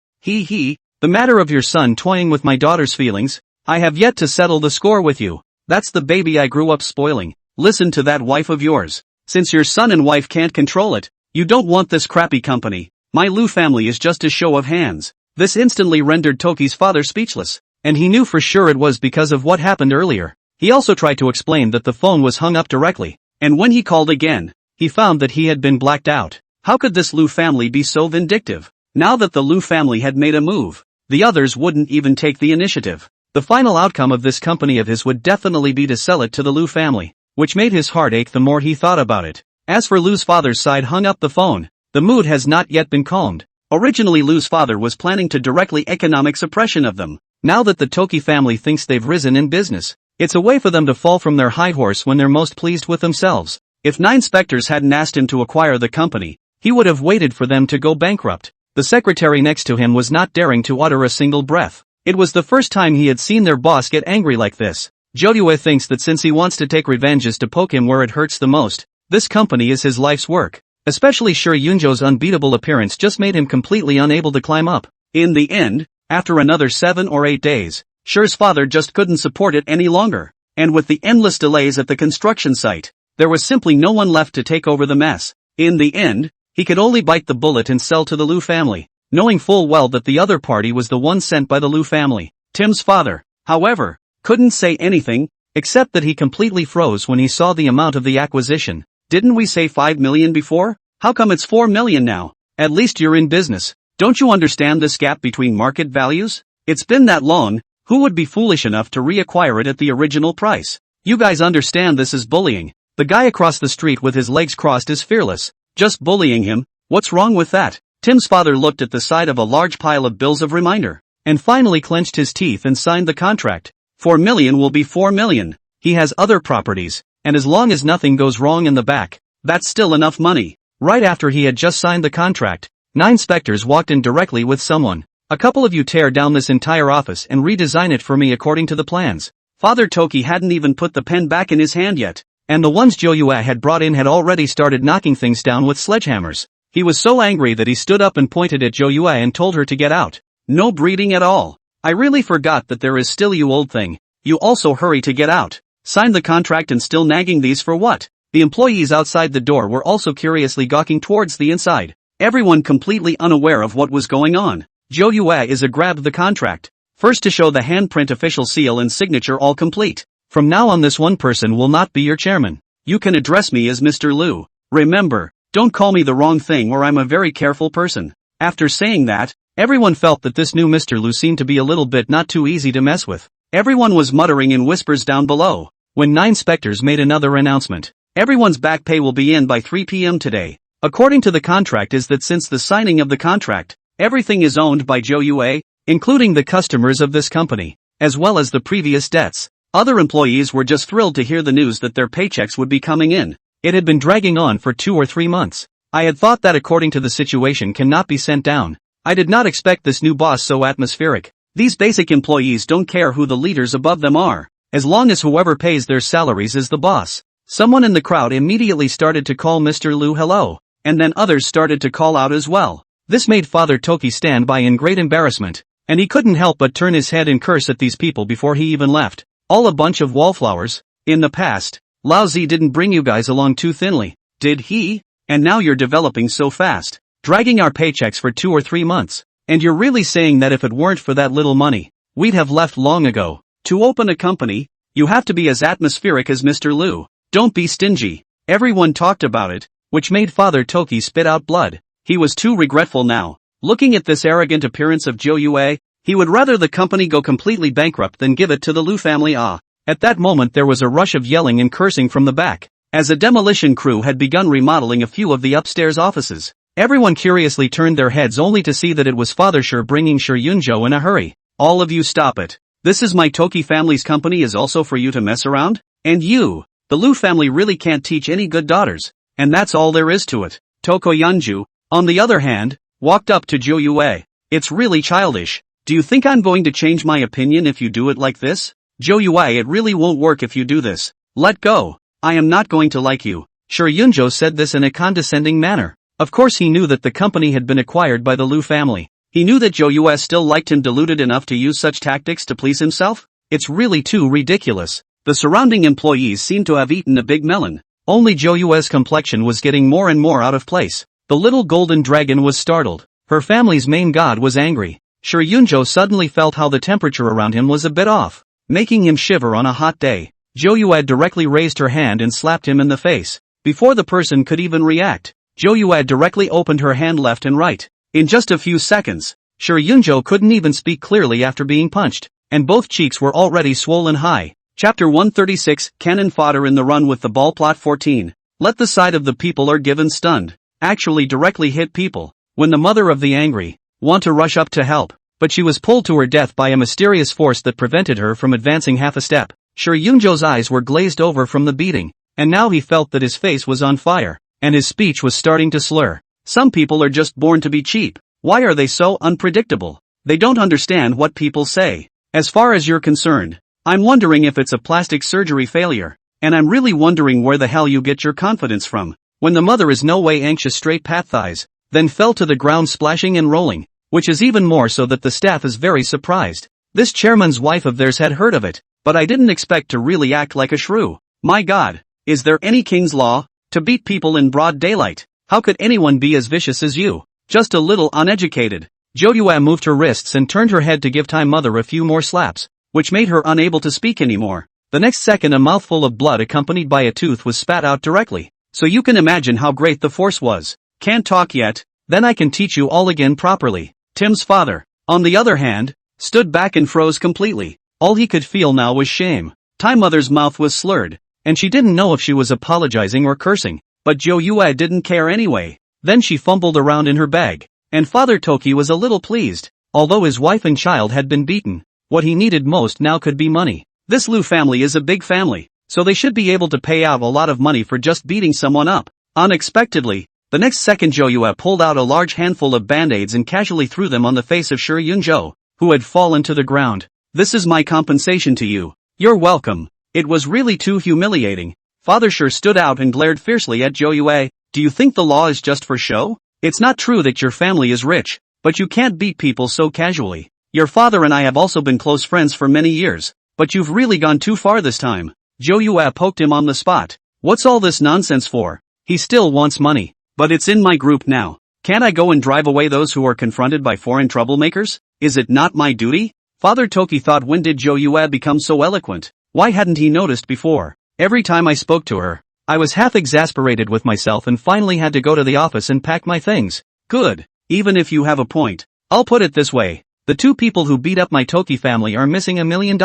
The matter of your son toying with my daughter's feelings. I have yet to settle the score with you. That's the baby I grew up spoiling. Listen to that wife of yours. Since your son and wife can't control it, you don't want this crappy company. My Lu family is just a show of hands. This instantly rendered Toki's father speechless, and he knew for sure it was because of what happened earlier. He also tried to explain that the phone was hung up directly, and when he called again, he found that he had been blacked out. How could this Lu family be so vindictive? Now that the Lu family had made a move, the others wouldn't even take the initiative. The final outcome of this company of his would definitely be to sell it to the Lu family, which made his heart ache the more he thought about it. As for Lu's father's side hung up the phone, the mood has not yet been calmed. Originally Lu's father was planning to directly economic suppression of them. Now that the Toki family thinks they've risen in business, it's a way for them to fall from their high horse when they're most pleased with themselves. If 9 specters hadn't asked him to acquire the company, he would have waited for them to go bankrupt. The secretary next to him was not daring to utter a single breath. It was the first time he had seen their boss get angry like this. Zhou thinks that since he wants to take revenge is to poke him where it hurts the most. This company is his life's work. Especially Shi Yunzhou's unbeatable appearance just made him completely unable to climb up. In the end, after another 7 or 8 days, Shi's father just couldn't support it any longer. And with the endless delays at the construction site, there was simply no one left to take over the mess. In the end, he could only bite the bullet and sell to the Lu family, knowing full well that the other party was the one sent by the Lu family. Tim's father, however, couldn't say anything, except that he completely froze when he saw the amount of the acquisition. Didn't we say 5 million before? How come it's 4 million now? At least you're in business. Don't you understand this gap between market values? It's been that long, who would be foolish enough to reacquire it at the original price? You guys understand this is bullying. The guy across the street with his legs crossed is fearless. Just bullying him, what's wrong with that? Tim's father looked at the side of a large pile of bills of reminder, and finally clenched his teeth and signed the contract. 4 million will be 4 million. He has other properties, and as long as nothing goes wrong in the back, that's still enough money. Right after he had just signed the contract, 9 specters walked in directly with someone. A couple of you tear down this entire office and redesign it for me according to the plans. Father Toki hadn't even put the pen back in his hand yet, and the ones Joyue had brought in had already started knocking things down with sledgehammers. He was so angry that he stood up and pointed at Joyue and told her to get out. No breeding at all. I really forgot that there is still you old thing. You also hurry to get out. Signed the contract and still nagging these for what? The employees outside the door were also curiously gawking towards the inside. Everyone completely unaware of what was going on. Joyue is grabbed the contract. First to show the handprint official seal and signature all complete. From now on this one person will not be your chairman. You can address me as Mr. Liu. Remember, don't call me the wrong thing or I'm a very careful person. After saying that, everyone felt that this new Mr. Liu seemed to be a little bit not too easy to mess with. Everyone was muttering in whispers down below. When 9 specters made another announcement. Everyone's back pay will be in by 3 p.m. today. According to the contract is that since the signing of the contract, everything is owned by Joyue, including the customers of this company, as well as the previous debts. Other employees were just thrilled to hear the news that their paychecks would be coming in. It had been dragging on for 2 or 3 months. I had thought that according to the situation cannot be sent down. I did not expect this new boss so atmospheric. These basic employees don't care who the leaders above them are, as long as whoever pays their salaries is the boss. Someone in the crowd immediately started to call Mr. Liu hello, and then others started to call out as well. This made Father Toki stand by in great embarrassment, and he couldn't help but turn his head and curse at these people before he even left. All a bunch of wallflowers. In the past, Lao Zi didn't bring you guys along too thinly, did he? And now you're developing so fast, dragging our paychecks for 2 or 3 months. And you're really saying that if it weren't for that little money, we'd have left long ago. To open a company, you have to be as atmospheric as Mr. Liu. Don't be stingy. Everyone talked about it, which made Father Toki spit out blood. He was too regretful now. Looking at this arrogant appearance of Joyue, he would rather the company go completely bankrupt than give it to the Liu family. At that moment there was a rush of yelling and cursing from the back, as a demolition crew had begun remodeling a few of the upstairs offices. Everyone curiously turned their heads only to see that it was Father Shi bringing Shi Yunzhou in a hurry. All of you stop it. This is my Toki family's company is also for you to mess around? And you, the Liu family really can't teach any good daughters. And that's all there is to it. Toko Yanju, on the other hand, walked up to Joyue. It's really childish. Do you think I'm going to change my opinion if you do it like this? Joyue, it really won't work if you do this. Let go. I am not going to like you. Shi Yunzhou said this in a condescending manner. Of course he knew that the company had been acquired by the Liu family. He knew that Joyue still liked him deluded enough to use such tactics to please himself. It's really too ridiculous. The surrounding employees seemed to have eaten a big melon. Only Joyue's complexion was getting more and more out of place. The little golden dragon was startled. Her family's main god was angry. Shi Yunzhou suddenly felt how the temperature around him was a bit off, making him shiver on a hot day. Joyue directly raised her hand and slapped him in the face. Before the person could even react, Joyue directly opened her hand left and right. In just a few seconds, Shi Yunzhou couldn't even speak clearly after being punched, and both cheeks were already swollen high. Chapter 136, Cannon Fodder in the Run with the Ball. Plot 14. Let the side of the people are given stunned. Actually directly hit people. When the mother of the angry want to rush up to help, but she was pulled to her death by a mysterious force that prevented her from advancing half a step. Shi Yunzhou's eyes were glazed over from the beating, and now he felt that his face was on fire, and his speech was starting to slur. Some people are just born to be cheap. Why are they so unpredictable? They don't understand what people say. As far as you're concerned, I'm wondering if it's a plastic surgery failure, and I'm really wondering where the hell you get your confidence from. When the mother is no way anxious straight pat thighs, then fell to the ground splashing and rolling, which is even more so that the staff is very surprised. This chairman's wife of theirs had heard of it, but I didn't expect to really act like a shrew. My God, is there any king's law? To beat people in broad daylight? How could anyone be as vicious as you? Just a little uneducated. Joyue moved her wrists and turned her head to give time mother a few more slaps, which made her unable to speak anymore. The next second a mouthful of blood accompanied by a tooth was spat out directly, so you can imagine how great the force was. Can't talk yet? Then I can teach you all again properly. Tim's father, on the other hand, stood back and froze completely. All he could feel now was shame. Time mother's mouth was slurred, and she didn't know if she was apologizing or cursing, but Joyue didn't care anyway. Then she fumbled around in her bag, and Father Toki was a little pleased. Although his wife and child had been beaten, what he needed most now could be money. This Liu family is a big family. so they should be able to pay out a lot of money for just beating someone up. Unexpectedly, the next second Jo Yue pulled out a large handful of band-aids and casually threw them on the face of Shi Yunzhou, who had fallen to the ground. This is my compensation to you. You're welcome. It was really too humiliating. Father Shi stood out and glared fiercely at Jo Yue. Do you think the law is just for show? It's not true that your family is rich, but you can't beat people so casually. Your father and I have also been close friends for many years, but you've really gone too far this time. Jo Yue poked him on the spot. What's all this nonsense for? He still wants money. But it's in my group now. Can't I go and drive away those who are confronted by foreign troublemakers? Is it not my duty? Father Toki thought, when did Jo Yue become so eloquent? Why hadn't he noticed before? Every time I spoke to her, I was half exasperated with myself and finally had to go to the office and pack my things. Good. Even if you have a point. I'll put it this way. The two people who beat up my Toki family are missing $1 million.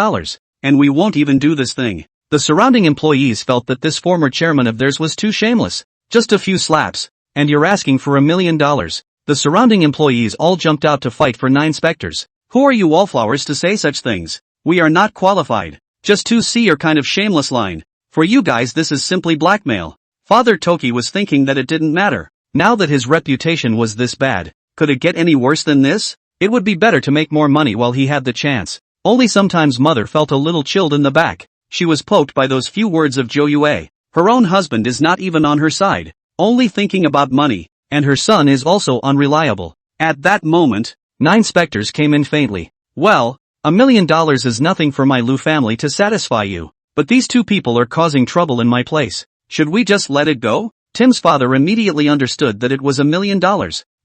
And we won't even do this thing. The surrounding employees felt that this former chairman of theirs was too shameless. Just a few slaps. And you're asking for $1 million. The surrounding employees all jumped out to fight for 9 specters. Who are you wallflowers to say such things? We are not qualified. Just to see your kind of shameless line. For you guys this is simply blackmail. Father Toki was thinking that it didn't matter. Now that his reputation was this bad, could it get any worse than this? It would be better to make more money while he had the chance. Only sometimes mother felt a little chilled in the back. She was poked by those few words of Jo Yue. Her own husband is not even on her side. Only thinking about money, and her son is also unreliable. At that moment, 9 specters came in faintly. Well, $1 million is nothing for my Lu family to satisfy you, but these two people are causing trouble in my place. Should we just let it go? Tim's father immediately understood that it was $1 million,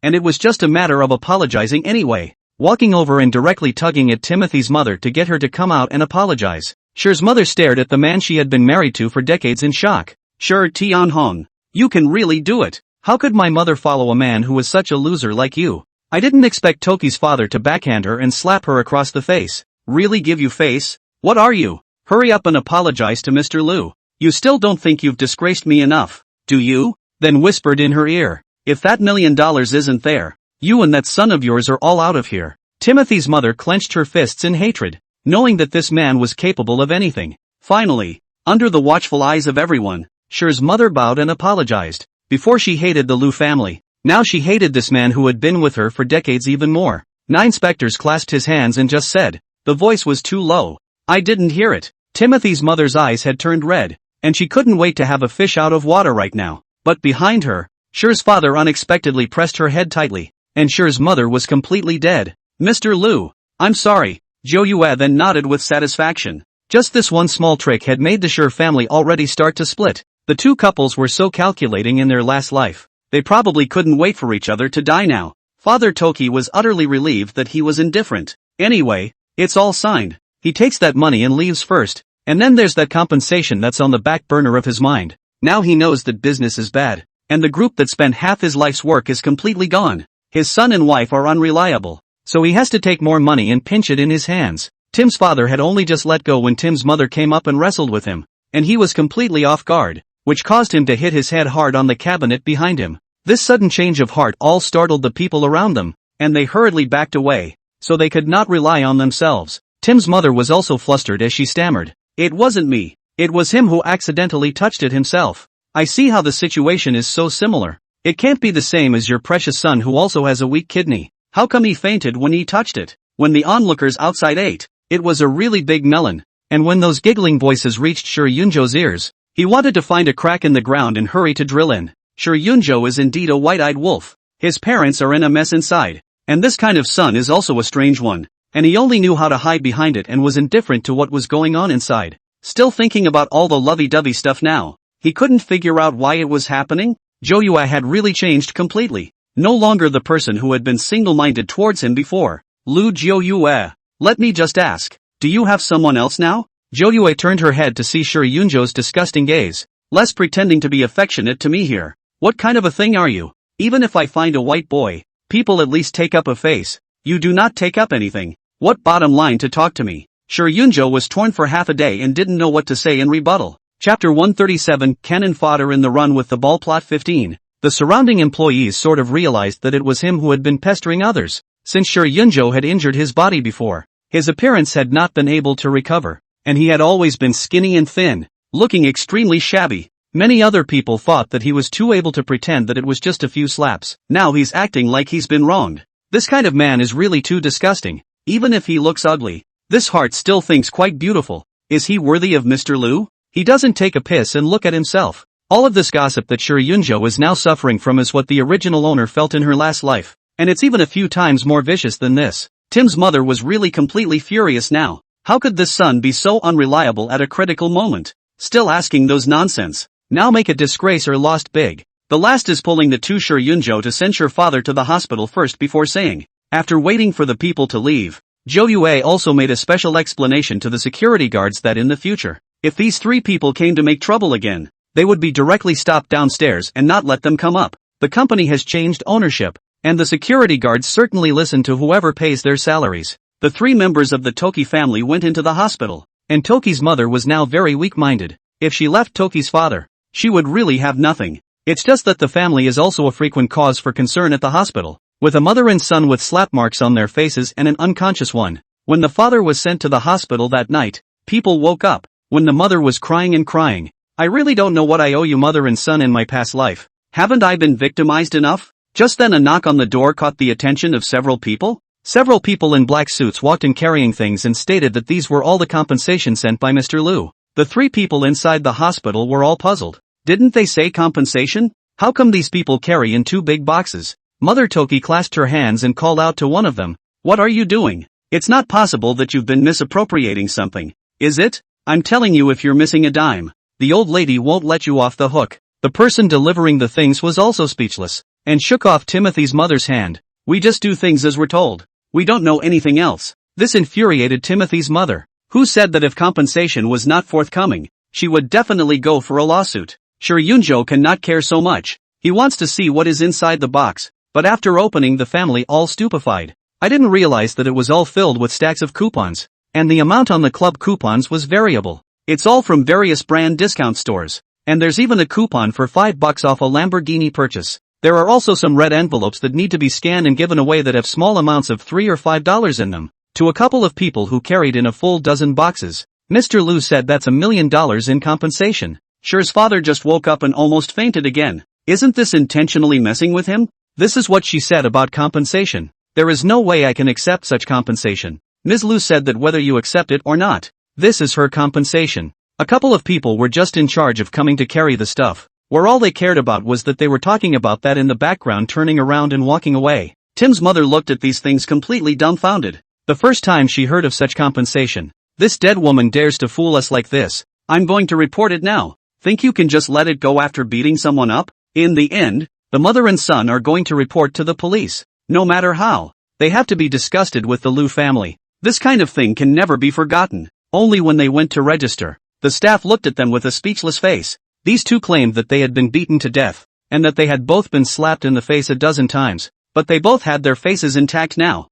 and it was just a matter of apologizing anyway. Walking over and directly tugging at Timothy's mother to get her to come out and apologize. Shi's mother stared at the man she had been married to for decades in shock. Shi Tianhong. You can really do it. How could my mother follow a man who was such a loser like you? I didn't expect Toki's father to backhand her and slap her across the face. Really give you face? What are you? Hurry up and apologize to Mr. Lu. You still don't think you've disgraced me enough, do you? Then whispered in her ear. If that $1 million isn't there, you and that son of yours are all out of here. Timothy's mother clenched her fists in hatred, knowing that this man was capable of anything. Finally, under the watchful eyes of everyone, Shi's mother bowed and apologized. Before she hated the Lu family, now she hated this man who had been with her for decades even more. 9 specters clasped his hands and just said, the voice was too low. I didn't hear it. Timothy's mother's eyes had turned red, and she couldn't wait to have a fish out of water right now. But behind her, Shi's father unexpectedly pressed her head tightly, and Shi's mother was completely dead. Mr. Lu, I'm sorry. Jo Yue then nodded with satisfaction. Just this one small trick had made the Shi family already start to split. The two couples were so calculating in their last life. They probably couldn't wait for each other to die now. Father Toki was utterly relieved that he was indifferent. Anyway, it's all signed. He takes that money and leaves first, and then there's that compensation that's on the back burner of his mind. Now he knows that business is bad, and the group that spent half his life's work is completely gone. His son and wife are unreliable, so he has to take more money and pinch it in his hands. Tim's father had only just let go when Tim's mother came up and wrestled with him, and he was completely off guard, which caused him to hit his head hard on the cabinet behind him. This sudden change of heart all startled the people around them, and they hurriedly backed away, so they could not rely on themselves. Tim's mother was also flustered as she stammered. It wasn't me. It was him who accidentally touched it himself. I see how the situation is so similar. It can't be the same as your precious son who also has a weak kidney. How come he fainted when he touched it? When the onlookers outside ate, it was a really big melon, and when those giggling voices reached Shi Yunzhou's ears, he wanted to find a crack in the ground and hurry to drill in. Shi Yunzhou is indeed a white-eyed wolf. His parents are in a mess inside, and this kind of son is also a strange one, and he only knew how to hide behind it and was indifferent to what was going on inside. Still thinking about all the lovey-dovey stuff now, he couldn't figure out why it was happening. Jo Yue had really changed completely. No longer the person who had been single-minded towards him before. Lu Jo Yue, let me just ask, do you have someone else now? Jo Yue turned her head to see Shi Yunzhou's disgusting gaze. Less pretending to be affectionate to me here. What kind of a thing are you? Even if I find a white boy, people at least take up a face. You do not take up anything. What bottom line to talk to me? Shi Yunzhou was torn for half a day and didn't know what to say in rebuttal. Chapter 137, Cannon Fodder in the Run with the Ball. Plot 15. The surrounding employees sort of realized that it was him who had been pestering others. Since Shi Yunzhou had injured his body before, his appearance had not been able to recover, and he had always been skinny and thin. looking extremely shabby. Many other people thought that he was too able to pretend that it was just a few slaps. Now he's acting like he's been wronged. This kind of man is really too disgusting. Even if he looks ugly, this heart still thinks quite beautiful. Is he worthy of Mr. Liu? He doesn't take a piss and look at himself. All of this gossip that Shi Yunzhou is now suffering from is what the original owner felt in her last life. And it's even a few times more vicious than this. Tim's mother was really completely furious now. How could this son be so unreliable at a critical moment? Still asking those nonsense. Now make a disgrace or lost big. The last is pulling the two Shi Yunzhou to send her father to the hospital first before saying. After waiting for the people to leave, Zhou Yue also made a special explanation to the security guards that in the future, if these three people came to make trouble again, they would be directly stopped downstairs and not let them come up. The company has changed ownership, and the security guards certainly listen to whoever pays their salaries. The three members of the Toki family went into the hospital, and Toki's mother was now very weak-minded. If she left Toki's father, she would really have nothing. It's just that the family is also a frequent cause for concern at the hospital, with a mother and son with slap marks on their faces and an unconscious one. When the father was sent to the hospital that night, people woke up, when the mother was crying and crying. I really don't know what I owe you, mother and son, in my past life. Haven't I been victimized enough? Just then a knock on the door caught the attention of several people. Several people in black suits walked in carrying things and stated that these were all the compensation sent by Mr. Liu. The three people inside the hospital were all puzzled. Didn't they say compensation? How come these people carry in two big boxes? Mother Toki clasped her hands and called out to one of them. What are you doing? It's not possible that you've been misappropriating something, is it? I'm telling you, if you're missing a dime, the old lady won't let you off the hook. The person delivering the things was also speechless, and shook off Timothy's mother's hand. We just do things as we're told. We don't know anything else. This infuriated Timothy's mother, who said that if compensation was not forthcoming, she would definitely go for a lawsuit. Shi Yunzhou cannot care so much. He wants to see what is inside the box, but after opening, the family all stupefied. I didn't realize that it was all filled with stacks of coupons, and the amount on the club coupons was variable. It's all from various brand discount stores, and there's even a coupon for $5 off a Lamborghini purchase. There are also some red envelopes that need to be scanned and given away that have small amounts of $3 or $5 in them, to a couple of people who carried in a full dozen boxes. Mr. Liu said that's $1 million in compensation. Shi's father just woke up and almost fainted again. Isn't this intentionally messing with him? This is what she said about compensation. There is no way I can accept such compensation. Ms. Liu said that whether you accept it or not, this is her compensation. A couple of people were just in charge of coming to carry the stuff, where all they cared about was that they were talking about that in the background, turning around and walking away. Tim's mother looked at these things completely dumbfounded. The first time she heard of such compensation. This dead woman dares to fool us like this. I'm going to report it now. Think you can just let it go after beating someone up? In the end, the mother and son are going to report to the police. No matter how, they have to be disgusted with the Liu family. This kind of thing can never be forgotten. Only when they went to register, the staff looked at them with a speechless face. These two claimed that they had been beaten to death, and that they had both been slapped in the face a dozen times, but they both had their faces intact now.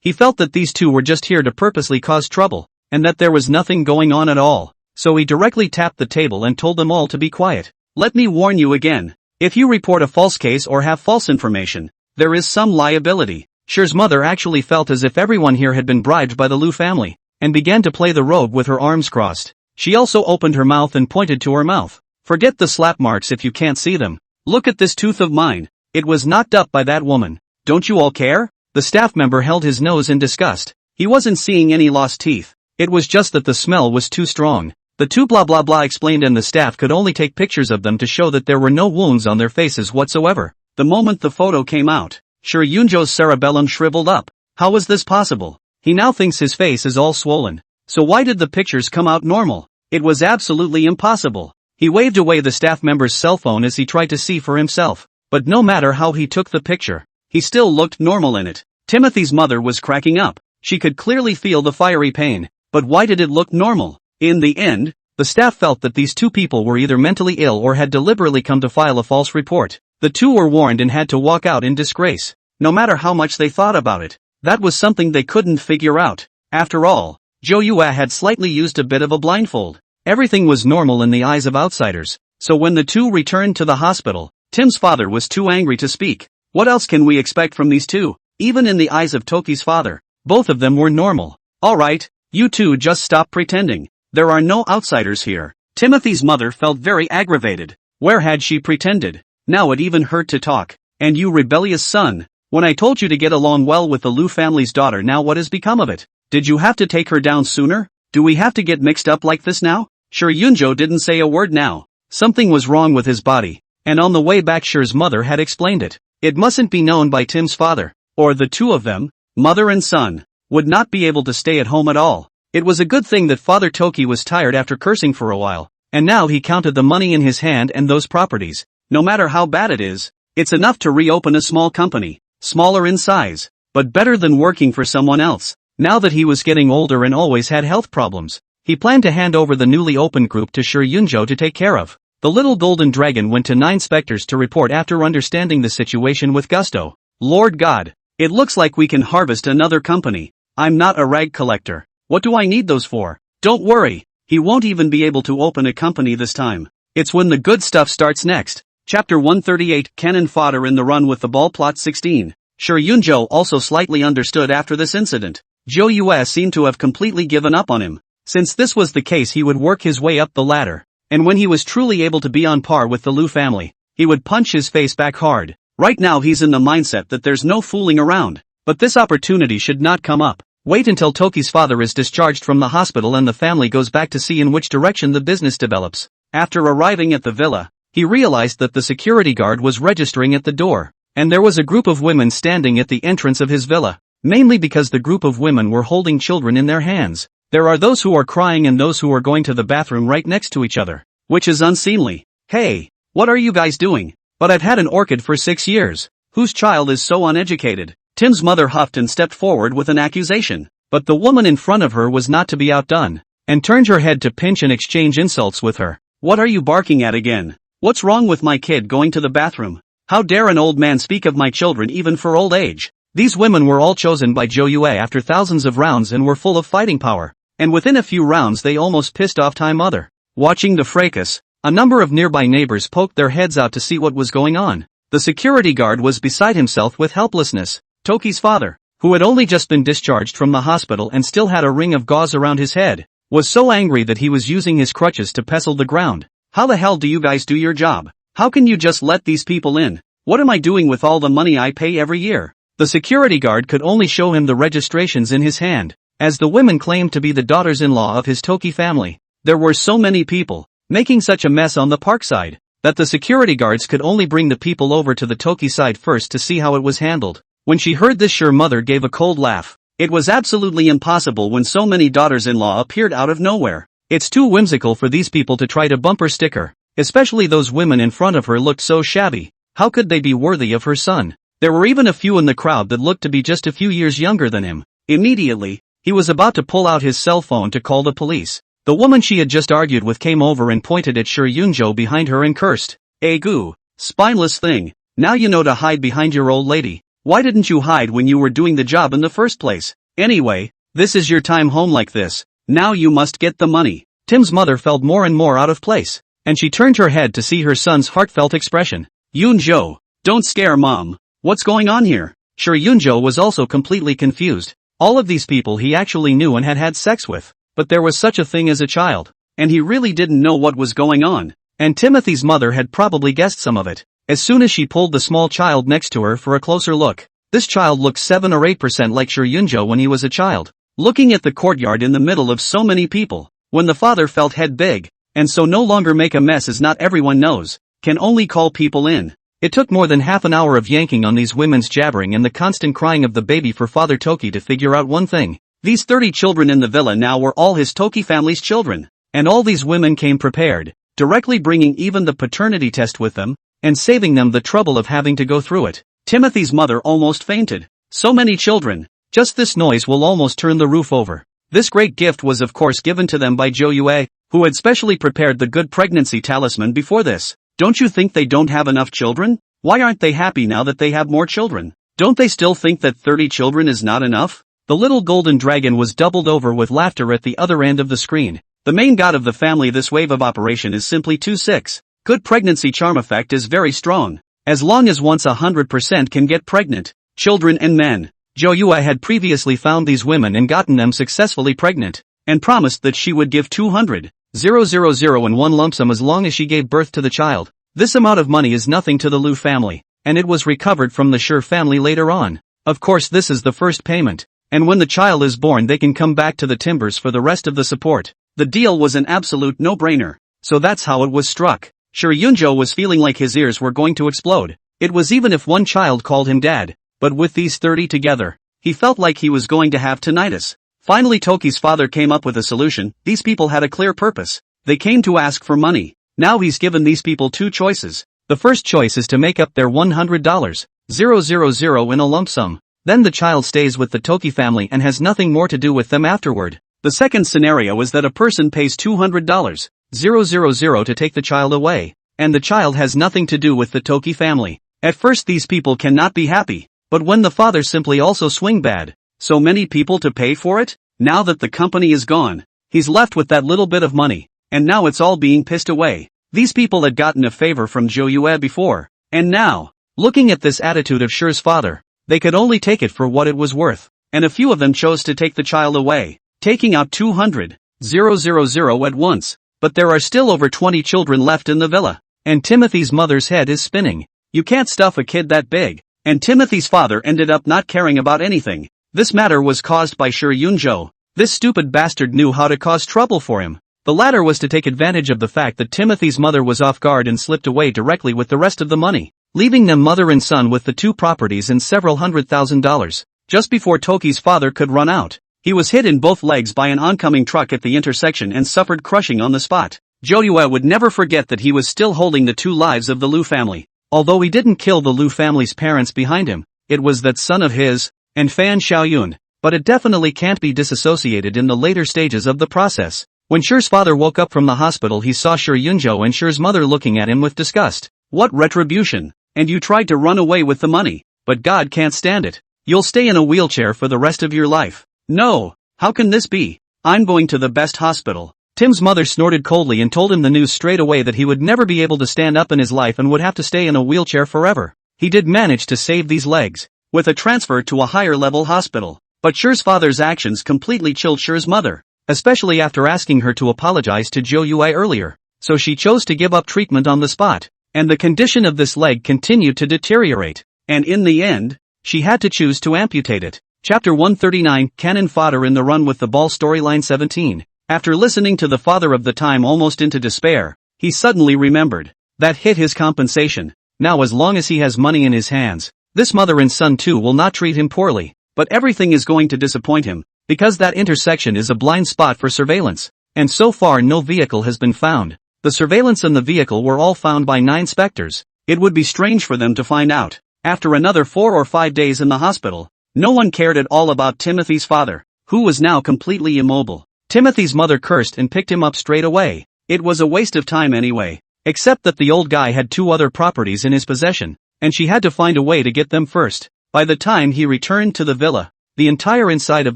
He felt that these two were just here to purposely cause trouble, and that there was nothing going on at all. So he directly tapped the table and told them all to be quiet. Let me warn you again. If you report a false case or have false information, there is some liability. Shi's mother actually felt as if everyone here had been bribed by the Liu family, and began to play the rogue with her arms crossed. She also opened her mouth and pointed to her mouth. Forget the slap marks if you can't see them. Look at this tooth of mine. It was knocked up by that woman. Don't you all care? The staff member held his nose in disgust. He wasn't seeing any lost teeth. It was just that the smell was too strong. The two blah blah blah explained, and the staff could only take pictures of them to show that there were no wounds on their faces whatsoever. The moment the photo came out, Shi Yunzhou's cerebellum shriveled up. How was this possible? He now thinks his face is all swollen. So why did the pictures come out normal? It was absolutely impossible. He waved away the staff member's cell phone as he tried to see for himself. But no matter how he took the picture, he still looked normal in it. Timothy's mother was cracking up. She could clearly feel the fiery pain. But why did it look normal? In the end, the staff felt that these two people were either mentally ill or had deliberately come to file a false report. The two were warned and had to walk out in disgrace. No matter how much they thought about it, that was something they couldn't figure out. After all, Zhou Yue had slightly used a bit of a blindfold. Everything was normal in the eyes of outsiders. So when the two returned to the hospital, Tim's father was too angry to speak. What else can we expect from these two? Even in the eyes of Toki's father, both of them were normal. Alright, you two just stop pretending. There are no outsiders here. Timothy's mother felt very aggravated. Where had she pretended? Now it even hurt to talk. And you rebellious son, when I told you to get along well with the Liu family's daughter, now what has become of it? Did you have to take her down sooner? Do we have to get mixed up like this now? Sure, Yunjo didn't say a word now. Something was wrong with his body. And on the way back Sher's mother had explained it. It mustn't be known by Tim's father, or the two of them, mother and son, would not be able to stay at home at all. It was a good thing that Father Toki was tired after cursing for a while, and now he counted the money in his hand and those properties. No matter how bad it is, it's enough to reopen a small company, smaller in size, but better than working for someone else. Now that he was getting older and always had health problems, he planned to hand over the newly opened group to Sher Yunjo to take care of. The little golden dragon went to 9 specters to report after understanding the situation with gusto. Lord God, it looks like we can harvest another company. I'm not a rag collector. What do I need those for? Don't worry, he won't even be able to open a company this time. It's when the good stuff starts next. Chapter 138, Cannon Fodder in the Run with the Ball. Plot 16. Sher Yunjo also slightly understood after this incident. Zhou Yue seemed to have completely given up on him. Since this was the case, he would work his way up the ladder. And when he was truly able to be on par with the Liu family, he would punch his face back hard. Right now he's in the mindset that there's no fooling around. But this opportunity should not come up. Wait until Toki's father is discharged from the hospital and the family goes back to see in which direction the business develops. After arriving at the villa, he realized that the security guard was registering at the door, and there was a group of women standing at the entrance of his villa, mainly because the group of women were holding children in their hands. There are those who are crying and those who are going to the bathroom right next to each other, which is unseemly. Hey, what are you guys doing? But I've had an orchid for 6 years. Whose child is so uneducated? Tim's mother huffed and stepped forward with an accusation, but the woman in front of her was not to be outdone, and turned her head to pinch and exchange insults with her. What are you barking at again? What's wrong with my kid going to the bathroom? How dare an old man speak of my children even for old age? These women were all chosen by Zhou Yue after thousands of rounds and were full of fighting power. And within a few rounds they almost pissed off Time Mother. Watching the fracas, a number of nearby neighbors poked their heads out to see what was going on. The security guard was beside himself with helplessness. Toki's father, who had only just been discharged from the hospital and still had a ring of gauze around his head, was so angry that he was using his crutches to pestle the ground. How the hell do you guys do your job? How can you just let these people in? What am I doing with all the money I pay every year? The security guard could only show him the registrations in his hand, as the women claimed to be the daughters-in-law of his Toki family. There were so many people, making such a mess on the park side, that the security guards could only bring the people over to the Toki side first to see how it was handled. When she heard this, Sher mother gave a cold laugh. It was absolutely impossible when so many daughters-in-law appeared out of nowhere. It's too whimsical for these people to try to bumper stick her. Especially those women in front of her looked so shabby. How could they be worthy of her son? There were even a few in the crowd that looked to be just a few years younger than him. Immediately, he was about to pull out his cell phone to call the police. The woman she had just argued with came over and pointed at Sher Yunjo behind her and cursed. Goo, spineless thing, now you know to hide behind your old lady. Why didn't you hide when you were doing the job in the first place? Anyway, this is your time home like this. Now you must get the money. Tim's mother felt more and more out of place, and she turned her head to see her son's heartfelt expression. Yunjo, don't scare mom. What's going on here? Sher Yunjo was also completely confused. All of these people he actually knew and had had sex with, but there was such a thing as a child, and he really didn't know what was going on. And Timothy's mother had probably guessed some of it. As soon as she pulled the small child next to her for a closer look, this child looked 7 or 8% like Sher Yunjo when he was a child. Looking at the courtyard in the middle of so many people, when the father felt head big, and so no longer make a mess as not everyone knows, can only call people in. It took more than half an hour of yanking on these women's jabbering and the constant crying of the baby for Father Toki to figure out one thing. These 30 children in the villa now were all his Toki family's children, and all these women came prepared, directly bringing even the paternity test with them, and saving them the trouble of having to go through it. Timothy's mother almost fainted. So many children. Just this noise will almost turn the roof over. This great gift was of course given to them by Zhou Yue, who had specially prepared the good pregnancy talisman before this. Don't you think they don't have enough children? Why aren't they happy now that they have more children? Don't they still think that 30 children is not enough? The little golden dragon was doubled over with laughter at the other end of the screen. The main god of the family, this wave of operation is simply 2-6. Good pregnancy charm effect is very strong. As long as once 100% can get pregnant, children and men. Zhou Yue had previously found these women and gotten them successfully pregnant, and promised that she would give 200. 000 in one lump sum as long as she gave birth to the child. This amount of money is nothing to the Liu family, and it was recovered from the Shi family later on. Of course, this is the first payment, and when the child is born they can come back to the timbers for the rest of the support. The deal was an absolute no-brainer, so that's how it was struck. Shi Yunjo was feeling like his ears were going to explode. It was even if one child called him dad, but with these 30 together, he felt like he was going to have tinnitus. Finally Toki's father came up with a solution. These people had a clear purpose. They came to ask for money. Now he's given these people two choices. The first choice is to make up their $100, 000 in a lump sum. Then the child stays with the Toki family and has nothing more to do with them afterward. The second scenario is that a person pays $200, 000 to take the child away, and the child has nothing to do with the Toki family. At first these people cannot be happy, but when the father simply also swing bad, so many people to pay for it? Now that the company is gone, he's left with that little bit of money, and now it's all being pissed away. These people had gotten a favor from Zhou Yue before, and now, looking at this attitude of Shi's father, they could only take it for what it was worth, and a few of them chose to take the child away, taking out 200, 000 at once, but there are still over 20 children left in the villa, and Timothy's mother's head is spinning. You can't stuff a kid that big, and Timothy's father ended up not caring about anything. This matter was caused by Shi Yunjo. This stupid bastard knew how to cause trouble for him. The latter was to take advantage of the fact that Timothy's mother was off guard and slipped away directly with the rest of the money, leaving them mother and son with the two properties and several $100,000. Just before Toki's father could run out, he was hit in both legs by an oncoming truck at the intersection and suffered crushing on the spot. Zhou Yue would never forget that he was still holding the two lives of the Liu family. Although he didn't kill the Liu family's parents behind him, it was that son of his, and Fan Xiaoyun, but it definitely can't be disassociated in the later stages of the process. When Shi's father woke up from the hospital he saw Shi Yunjo and Shi's mother looking at him with disgust. What retribution? And you tried to run away with the money, but God can't stand it. You'll stay in a wheelchair for the rest of your life. No, how can this be? I'm going to the best hospital. Tim's mother snorted coldly and told him the news straight away that he would never be able to stand up in his life and would have to stay in a wheelchair forever. He did manage to save these legs, with a transfer to a higher-level hospital. But Shi's father's actions completely chilled Shi's mother, especially after asking her to apologize to Zhou Yue earlier. So she chose to give up treatment on the spot, and the condition of this leg continued to deteriorate. And in the end, she had to choose to amputate it. Chapter 139, Cannon Fodder in the Run with the Ball. Storyline 17. After listening to the father of the time almost into despair, he suddenly remembered. That hit his compensation. Now as long as he has money in his hands, this mother and son too will not treat him poorly, but everything is going to disappoint him, because that intersection is a blind spot for surveillance, and so far no vehicle has been found. The surveillance and the vehicle were all found by 9 specters. It would be strange for them to find out. After another 4 or 5 days in the hospital, no one cared at all about Timothy's father, who was now completely immobile. Timothy's mother cursed and picked him up straight away. It was a waste of time anyway, except that the old guy had 2 other properties in his possession, and she had to find a way to get them first. By the time he returned to the villa, the entire inside of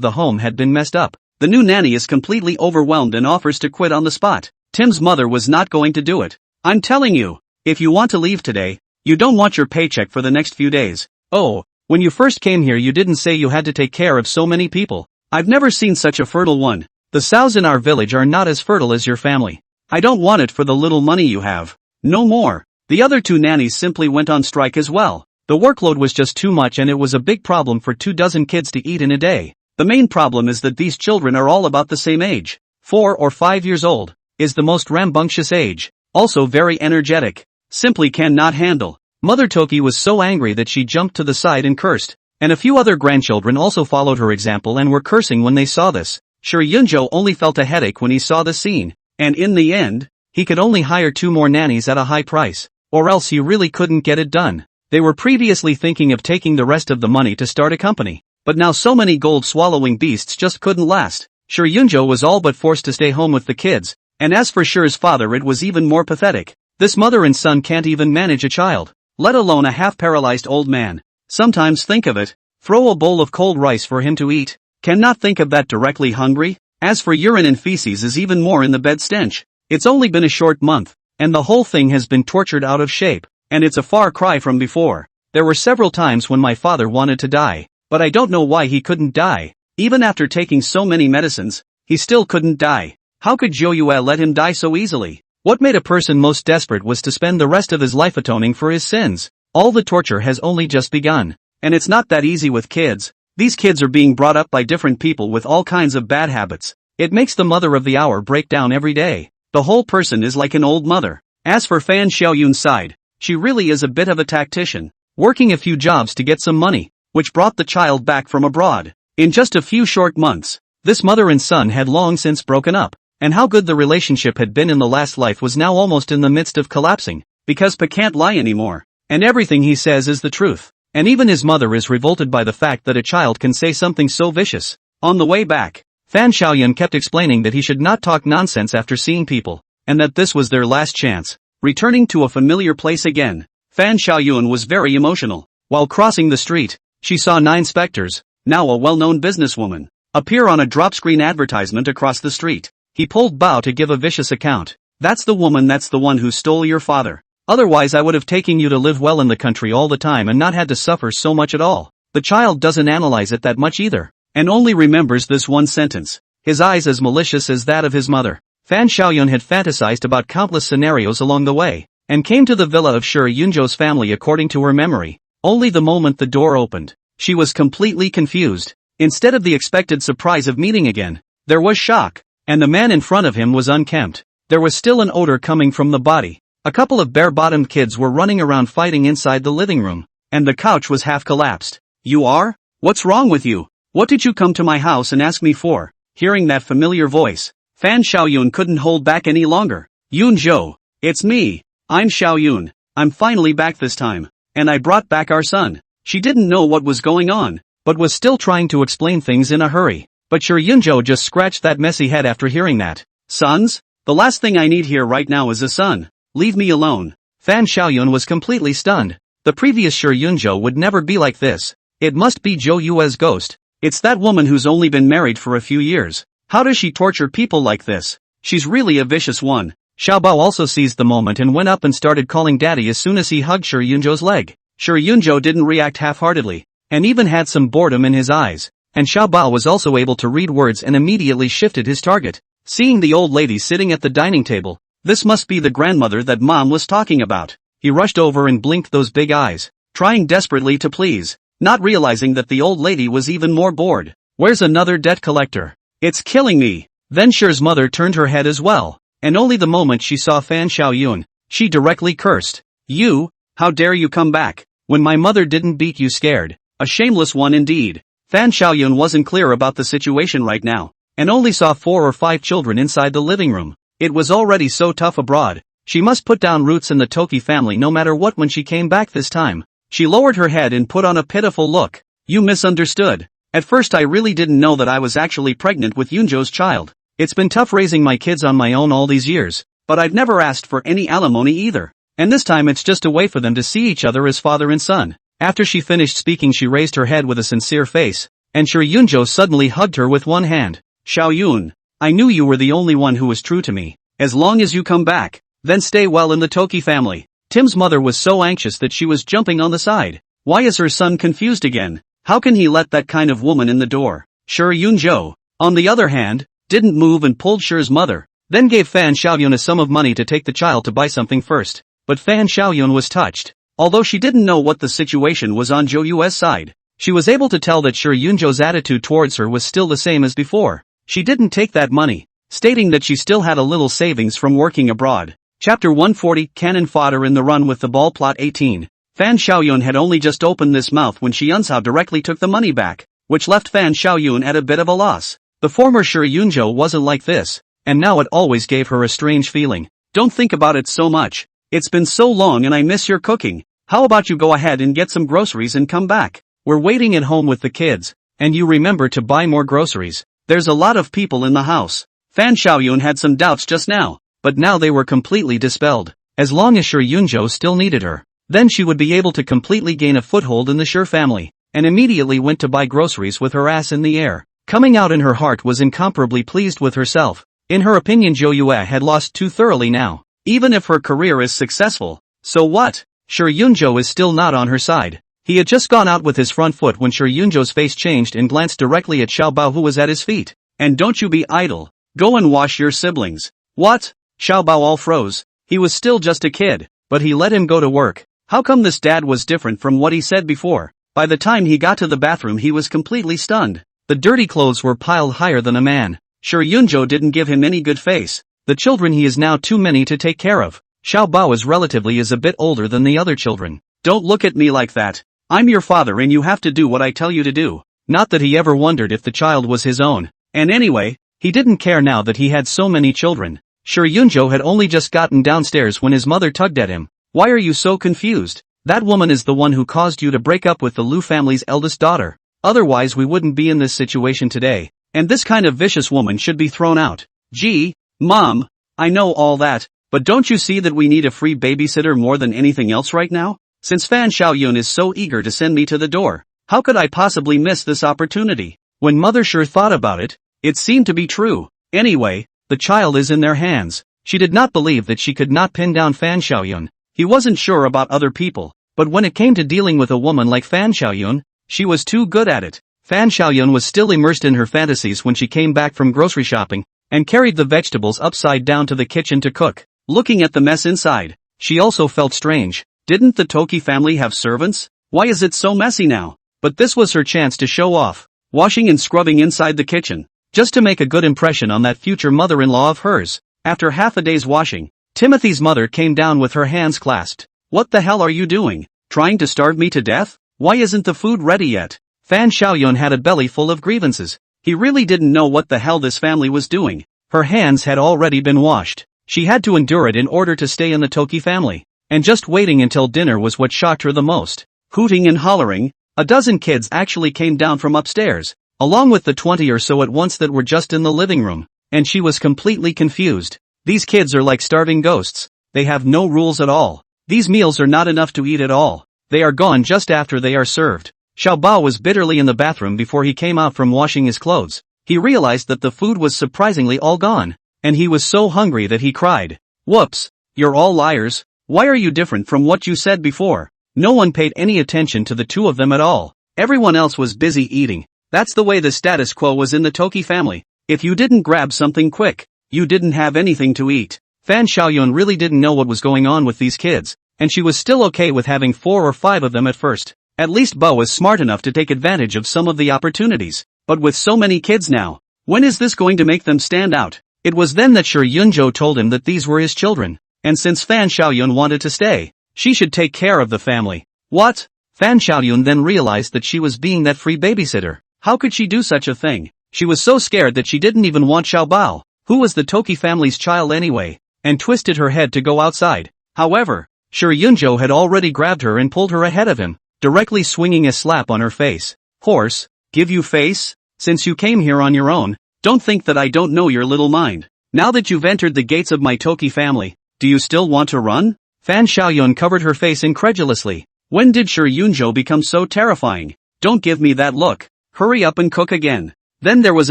the home had been messed up. The new nanny is completely overwhelmed and offers to quit on the spot. Tim's mother was not going to do it. I'm telling you, if you want to leave today, you don't want your paycheck for the next few days. Oh, when you first came here you didn't say you had to take care of so many people. I've never seen such a fertile one. The sows in our village are not as fertile as your family. I don't want it for the little money you have. No more. The other 2 nannies simply went on strike as well. The workload was just too much and it was a big problem for 24 kids to eat in a day. The main problem is that these children are all about the same age. 4 or 5 years old is the most rambunctious age. Also very energetic. Simply cannot handle. Mother Toki was so angry that she jumped to the side and cursed. And a few other grandchildren also followed her example and were cursing when they saw this. Shi Yunjo only felt a headache when he saw the scene. And in the end, he could only hire 2 more nannies at a high price. Or else he really couldn't get it done. They were previously thinking of taking the rest of the money to start a company. But now so many gold-swallowing beasts just couldn't last. Shi Yunjo was all but forced to stay home with the kids. And as for Shi's father it was even more pathetic. This mother and son can't even manage a child, let alone a half-paralyzed old man. Sometimes think of it. Throw a bowl of cold rice for him to eat. Cannot think of that directly hungry? As for urine and feces is even more in the bed stench. It's only been a short month, and the whole thing has been tortured out of shape, and it's a far cry from before. There were several times when my father wanted to die, but I don't know why he couldn't die. Even after taking so many medicines, he still couldn't die. How could Zhou Yue let him die so easily? What made a person most desperate was to spend the rest of his life atoning for his sins. All the torture has only just begun. And it's not that easy with kids. These kids are being brought up by different people with all kinds of bad habits. It makes the mother of the hour break down every day. The whole person is like an old mother. As for Fan Xiaoyun's side, she really is a bit of a tactician, working a few jobs to get some money, which brought the child back from abroad. In just a few short months, this mother and son had long since broken up, and how good the relationship had been in the last life was now almost in the midst of collapsing, because Pa can't lie anymore, and everything he says is the truth, and even his mother is revolted by the fact that a child can say something so vicious. On the way back, Fan Xiaoyun kept explaining that he should not talk nonsense after seeing people, and that this was their last chance. Returning to a familiar place again, Fan Xiaoyun was very emotional. While crossing the street, she saw 9 specters, now a well-known businesswoman, appear on a drop-screen advertisement across the street. He pulled Bao to give a vicious account. That's the one who stole your father. Otherwise I would have taken you to live well in the country all the time and not had to suffer so much at all. The child doesn't analyze it that much either, and only remembers this one sentence. His eyes as malicious as that of his mother. Fan Xiaoyun had fantasized about countless scenarios along the way, and came to the villa of Shi Yunzhou's family according to her memory. Only the moment the door opened, she was completely confused. Instead of the expected surprise of meeting again, there was shock, and the man in front of him was unkempt. There was still an odor coming from the body. A couple of bare-bottomed kids were running around fighting inside the living room, and the couch was half collapsed. You are? What's wrong with you? What did you come to my house and ask me for? Hearing that familiar voice, Fan Xiaoyun couldn't hold back any longer. Yunzhou, it's me. I'm Xiaoyun. I'm finally back this time. And I brought back our son. She didn't know what was going on, but was still trying to explain things in a hurry. But Shi Yunzhou just scratched that messy head after hearing that. Sons? The last thing I need here right now is a son. Leave me alone. Fan Xiaoyun was completely stunned. The previous Shi Yunzhou would never be like this. It must be Zhou Yue's ghost. It's that woman who's only been married for a few years. How does she torture people like this? She's really a vicious one. Xiaobao also seized the moment and went up and started calling daddy as soon as he hugged Shi Yunzhou's leg. Shi Yunzhou didn't react half-heartedly, and even had some boredom in his eyes. And Xiaobao was also able to read words and immediately shifted his target. Seeing the old lady sitting at the dining table, this must be the grandmother that Mom was talking about. He rushed over and blinked those big eyes, trying desperately to please, not realizing that the old lady was even more bored. Where's another debt collector? It's killing me. Then Shi's mother turned her head as well, and only the moment she saw Fan Xiaoyun, she directly cursed. You, how dare you come back, when my mother didn't beat you scared? A shameless one indeed. Fan Xiaoyun wasn't clear about the situation right now, and only saw 4 or 5 children inside the living room. It was already so tough abroad. She must put down roots in the Toki family no matter what when she came back this time. She lowered her head and put on a pitiful look. You misunderstood. At first I really didn't know that I was actually pregnant with Yunzhou's child. It's been tough raising my kids on my own all these years, but I've never asked for any alimony either. And this time it's just a way for them to see each other as father and son. After she finished speaking she raised her head with a sincere face, and Shi Yunzhou suddenly hugged her with one hand. Xiaoyun, I knew you were the only one who was true to me. As long as you come back, then stay well in the Toki family. Tim's mother was so anxious that she was jumping on the side. Why is her son confused again? How can he let that kind of woman in the door? Shi Yunzhou, on the other hand, didn't move and pulled Shi's mother, then gave Fan Xiaoyun a sum of money to take the child to buy something first. But Fan Xiaoyun was touched. Although she didn't know what the situation was on Zhou Yue's side, she was able to tell that Shi Yunzhou's attitude towards her was still the same as before. She didn't take that money, stating that she still had a little savings from working abroad. Chapter 140 Cannon Fodder in the Run with the Ball Plot 18. Fan Xiaoyun had only just opened this mouth when Shi Yunzhou directly took the money back, which left Fan Xiaoyun at a bit of a loss. The former Shi Yunzhou wasn't like this, and now it always gave her a strange feeling. Don't think about it so much. It's been so long and I miss your cooking. How about you go ahead and get some groceries and come back? We're waiting at home with the kids, and you remember to buy more groceries. There's a lot of people in the house. Fan Xiaoyun had some doubts just now, but now they were completely dispelled. As long as Shi Yunzhou still needed her, then she would be able to completely gain a foothold in the Shi family, and immediately went to buy groceries with her ass in the air. Coming out in her heart was incomparably pleased with herself. In her opinion Zhou Yue had lost too thoroughly now. Even if her career is successful, so what? Shi Yunzhou is still not on her side. He had just gone out with his front foot when Shi Yunzhou's face changed and glanced directly at Xiaobao who was at his feet. And don't you be idle. Go and wash your siblings. What? Xiao Bao all froze. He was still just a kid, but he let him go to work. How come this dad was different from what he said before? By the time he got to the bathroom he was completely stunned. The dirty clothes were piled higher than a man. Sure, Yunjo didn't give him any good face. The children he is now too many to take care of. Xiao Bao is a bit older than the other children. Don't look at me like that. I'm your father and you have to do what I tell you to do. Not that he ever wondered if the child was his own. And anyway, he didn't care now that he had so many children. Sure, Yunjo had only just gotten downstairs when his mother tugged at him. Why are you so confused? That woman is the one who caused you to break up with the Liu family's eldest daughter. Otherwise we wouldn't be in this situation today. And this kind of vicious woman should be thrown out. Gee, Mom, I know all that, but don't you see that we need a free babysitter more than anything else right now? Since Fan Xiaoyun is so eager to send me to the door, how could I possibly miss this opportunity? When Mother sure thought about it, it seemed to be true. Anyway, the child is in their hands. She did not believe that she could not pin down Fan Xiaoyun. He wasn't sure about other people, but when it came to dealing with a woman like Fan Xiaoyun, she was too good at it. Fan Xiaoyun was still immersed in her fantasies when she came back from grocery shopping, and carried the vegetables upside down to the kitchen to cook. Looking at the mess inside, she also felt strange. Didn't the Toki family have servants? Why is it so messy now? But this was her chance to show off, washing and scrubbing inside the kitchen, just to make a good impression on that future mother-in-law of hers. After half a day's washing, Timothy's mother came down with her hands clasped. What the hell are you doing? Trying to starve me to death? Why isn't the food ready yet? Fan Xiaoyun had a belly full of grievances. He really didn't know what the hell this family was doing. Her hands had already been washed. She had to endure it in order to stay in the Toki family. And just waiting until dinner was what shocked her the most. Hooting and hollering, a dozen kids actually came down from upstairs, along with the 20 or so at once that were just in the living room, and she was completely confused. These kids are like starving ghosts. They have no rules at all. These meals are not enough to eat at all. They are gone just after they are served. Xiao Bao was bitterly in the bathroom before he came out from washing his clothes. He realized that the food was surprisingly all gone, and he was so hungry that he cried. Whoops, you're all liars. Why are you different from what you said before? No one paid any attention to the two of them at all. Everyone else was busy eating. That's the way the status quo was in the Toki family. If you didn't grab something quick, you didn't have anything to eat. Fan Xiaoyun really didn't know what was going on with these kids, and she was still okay with having 4 or 5 of them at first. At least Bo was smart enough to take advantage of some of the opportunities. But with so many kids now, when is this going to make them stand out? It was then that Sure Yunjo told him that these were his children, and since Fan Xiaoyun wanted to stay, she should take care of the family. What? Fan Xiaoyun then realized that she was being that free babysitter. How could she do such a thing? She was so scared that she didn't even want Xiao Bao, who was the Toki family's child anyway, and twisted her head to go outside. However, Sure Yunjo had already grabbed her and pulled her ahead of him, directly swinging a slap on her face. Horse, give you face? Since you came here on your own, don't think that I don't know your little mind. Now that you've entered the gates of my Toki family, do you still want to run? Fan Xiaoyun covered her face incredulously. When did Sure Yunjo become so terrifying? Don't give me that look. Hurry up and cook again. Then there was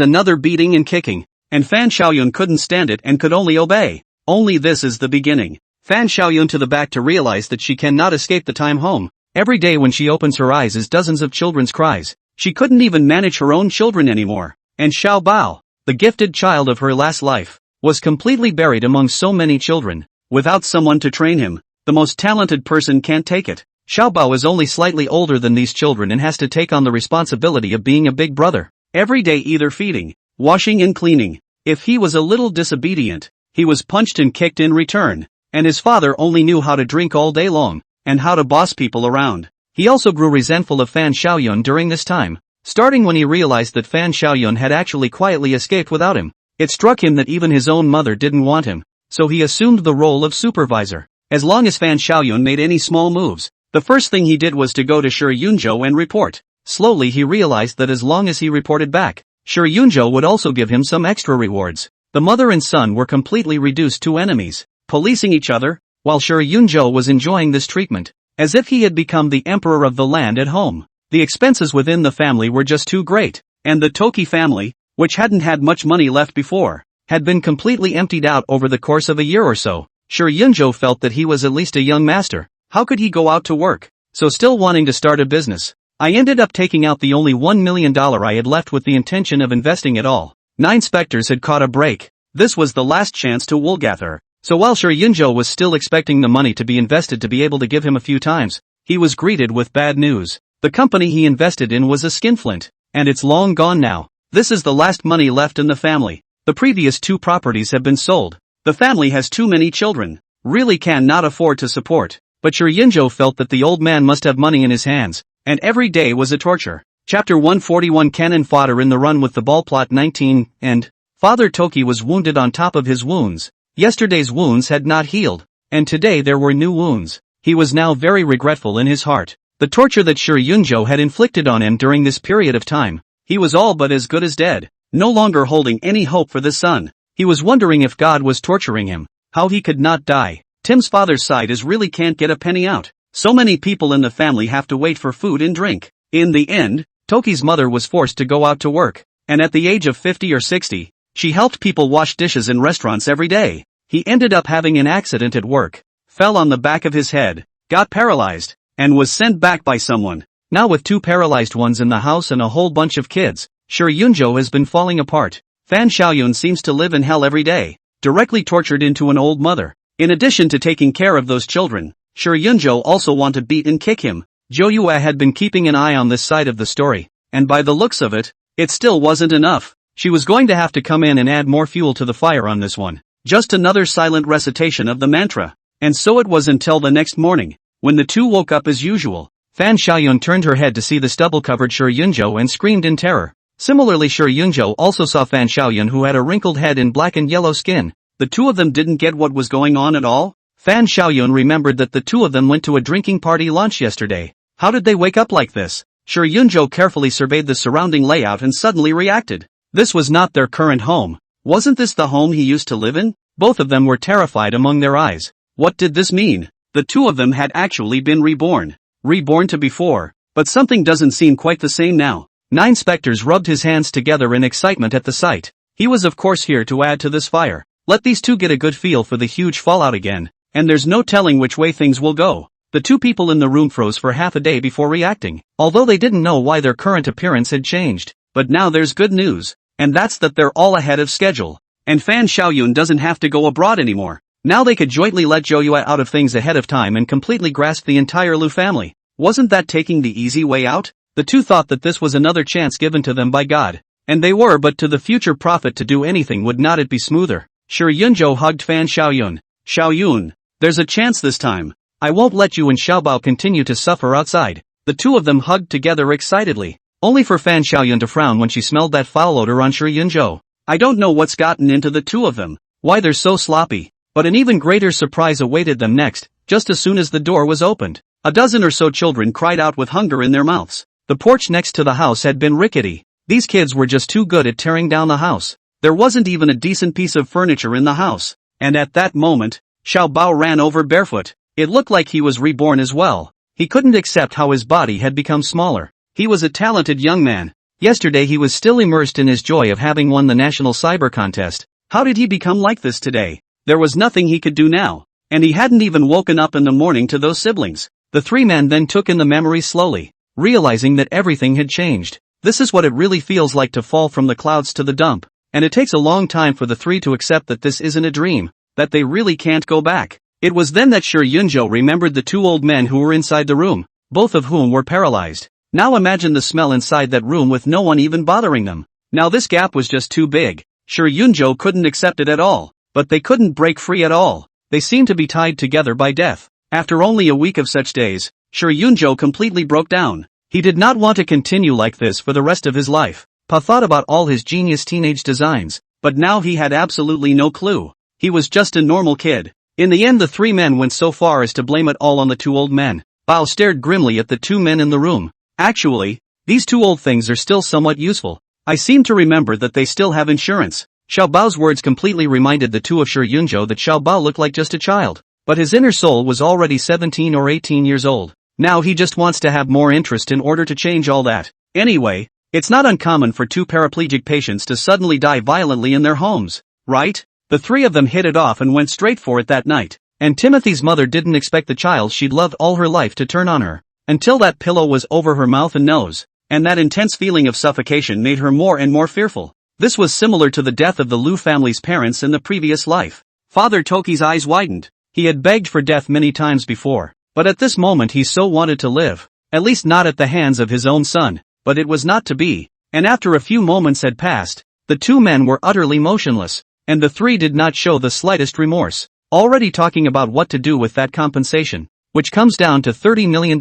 another beating and kicking, and Fan Xiaoyun couldn't stand it and could only obey. Only this is the beginning. Fan Xiaoyun to the back to realize that she cannot escape the time home. Every day when she opens her eyes is dozens of children's cries. She couldn't even manage her own children anymore. And Xiao Bao, the gifted child of her last life, was completely buried among so many children. Without someone to train him, the most talented person can't take it. Xiao Bao is only slightly older than these children and has to take on the responsibility of being a big brother. Every day either feeding, washing and cleaning. If he was a little disobedient, he was punched and kicked in return. And his father only knew how to drink all day long, and how to boss people around. He also grew resentful of Fan Xiaoyun during this time, starting when he realized that Fan Xiaoyun had actually quietly escaped without him. It struck him that even his own mother didn't want him, so he assumed the role of supervisor. As long as Fan Xiaoyun made any small moves, the first thing he did was to go to Sure Yunjo and report. Slowly he realized that as long as he reported back, Sure Yunjo would also give him some extra rewards. The mother and son were completely reduced to enemies, policing each other, while Sure Yunjo was enjoying this treatment, as if he had become the emperor of the land at home. The expenses within the family were just too great, and the Toki family, which hadn't had much money left before, had been completely emptied out over the course of a year or so. Sure Yunjo felt that he was at least a young master. How could he go out to work? So still wanting to start a business, I ended up taking out the only $1 million I had left with the intention of investing it all. 9 specters had caught a break. This was the last chance to woolgather. So while Sir Yunjo was still expecting the money to be invested to be able to give him a few times, he was greeted with bad news. The company he invested in was a skinflint, and it's long gone now. This is the last money left in the family. The previous 2 properties have been sold. The family has too many children, really cannot afford to support. But Sir Yunjo felt that the old man must have money in his hands, and every day was a torture. Chapter 141 Cannon Fodder in the Run with the Ball Plot 19, and Father Toki was wounded on top of his wounds. Yesterday's wounds had not healed, and today there were new wounds. He was now very regretful in his heart. The torture that Sir Yunjo had inflicted on him during this period of time. He was all but as good as dead, no longer holding any hope for the son. He was wondering if God was torturing him, how he could not die. Tim's father's side is really can't get a penny out. So many people in the family have to wait for food and drink. In the end, Toki's mother was forced to go out to work, and at the age of 50 or 60, she helped people wash dishes in restaurants every day. He ended up having an accident at work, fell on the back of his head, got paralyzed, and was sent back by someone. Now with 2 paralyzed ones in the house and a whole bunch of kids, Sir Yunjo has been falling apart. Fan Xiaoyun seems to live in hell every day, directly tortured into an old mother. In addition to taking care of those children, Sir Yunjo also want to beat and kick him. Zhou Yue had been keeping an eye on this side of the story, and by the looks of it, it still wasn't enough. She was going to have to come in and add more fuel to the fire on this one. Just another silent recitation of the mantra. And so it was until the next morning, when the 2 woke up as usual. Fan Xiaoyun turned her head to see the stubble-covered Sir Yunjo and screamed in terror. Similarly, Sir Yunjo also saw Fan Xiaoyun, who had a wrinkled head and black and yellow skin. The 2 of them didn't get what was going on at all. Fan Xiaoyun remembered that the 2 of them went to a drinking party lunch yesterday. How did they wake up like this? Sir Yunjo carefully surveyed the surrounding layout and suddenly reacted. This was not their current home. Wasn't this the home he used to live in? Both of them were terrified among their eyes. What did this mean? The 2 of them had actually been reborn. Reborn to before. But something doesn't seem quite the same now. 9 Spectres rubbed his hands together in excitement at the sight. He was of course here to add to this fire. Let these 2 get a good feel for the huge fallout again, and there's no telling which way things will go. The 2 people in the room froze for half a day before reacting, although they didn't know why their current appearance had changed. But now there's good news, and that's that they're all ahead of schedule. And Fan Xiaoyun doesn't have to go abroad anymore. Now they could jointly let Zhou Yue out of things ahead of time and completely grasp the entire Lu family. Wasn't that taking the easy way out? The 2 thought that this was another chance given to them by God. And they were, but to the future prophet to do anything, would not it be smoother? Sir Yunjo hugged Fan Xiaoyun. Xiaoyun, there's a chance this time. I won't let you and Xiaobao continue to suffer outside. The 2 of them hugged together excitedly, only for Fan Xiaoyun to frown when she smelled that foul odor on Sir Yunjo. I don't know what's gotten into the 2 of them, why they're so sloppy. But an even greater surprise awaited them next. Just as soon as the door was opened, a dozen or so children cried out with hunger in their mouths. The porch next to the house had been rickety. These kids were just too good at tearing down the house. There wasn't even a decent piece of furniture in the house. And at that moment, Xiao Bao ran over barefoot. It looked like he was reborn as well. He couldn't accept how his body had become smaller. He was a talented young man. Yesterday he was still immersed in his joy of having won the national cyber contest. How did he become like this today? There was nothing he could do now. And he hadn't even woken up in the morning to those siblings. The 3 men then took in the memories slowly, realizing that everything had changed. This is what it really feels like to fall from the clouds to the dump. And it takes a long time for the 3 to accept that this isn't a dream, that they really can't go back. It was then that Sir Yunjo remembered the 2 old men who were inside the room, both of whom were paralyzed. Now imagine the smell inside that room with no one even bothering them. Now this gap was just too big. Sir Yunjo couldn't accept it at all, but they couldn't break free at all. They seemed to be tied together by death. After only a week of such days, Sir Yunjo completely broke down. He did not want to continue like this for the rest of his life. Pa thought about all his genius teenage designs, but now he had absolutely no clue. He was just a normal kid. In the end the 3 men went so far as to blame it all on the 2 old men. Bao stared grimly at the 2 men in the room. Actually, these 2 old things are still somewhat useful. I seem to remember that they still have insurance. Xiao Bao's words completely reminded the 2 of Sir Yunjo that Xiao Bao looked like just a child. But his inner soul was already 17 or 18 years old. Now he just wants to have more interest in order to change all that. Anyway, it's not uncommon for 2 paraplegic patients to suddenly die violently in their homes, right? The 3 of them hit it off and went straight for it that night. And Timothy's mother didn't expect the child she'd loved all her life to turn on her. Until that pillow was over her mouth and nose. And that intense feeling of suffocation made her more and more fearful. This was similar to the death of the Liu family's parents in the previous life. Father Toki's eyes widened. He had begged for death many times before, but at this moment he so wanted to live. At least not at the hands of his own son, but it was not to be, and after a few moments had passed, the two men were utterly motionless, and the three did not show the slightest remorse, already talking about what to do with that compensation, which comes down to $30 million,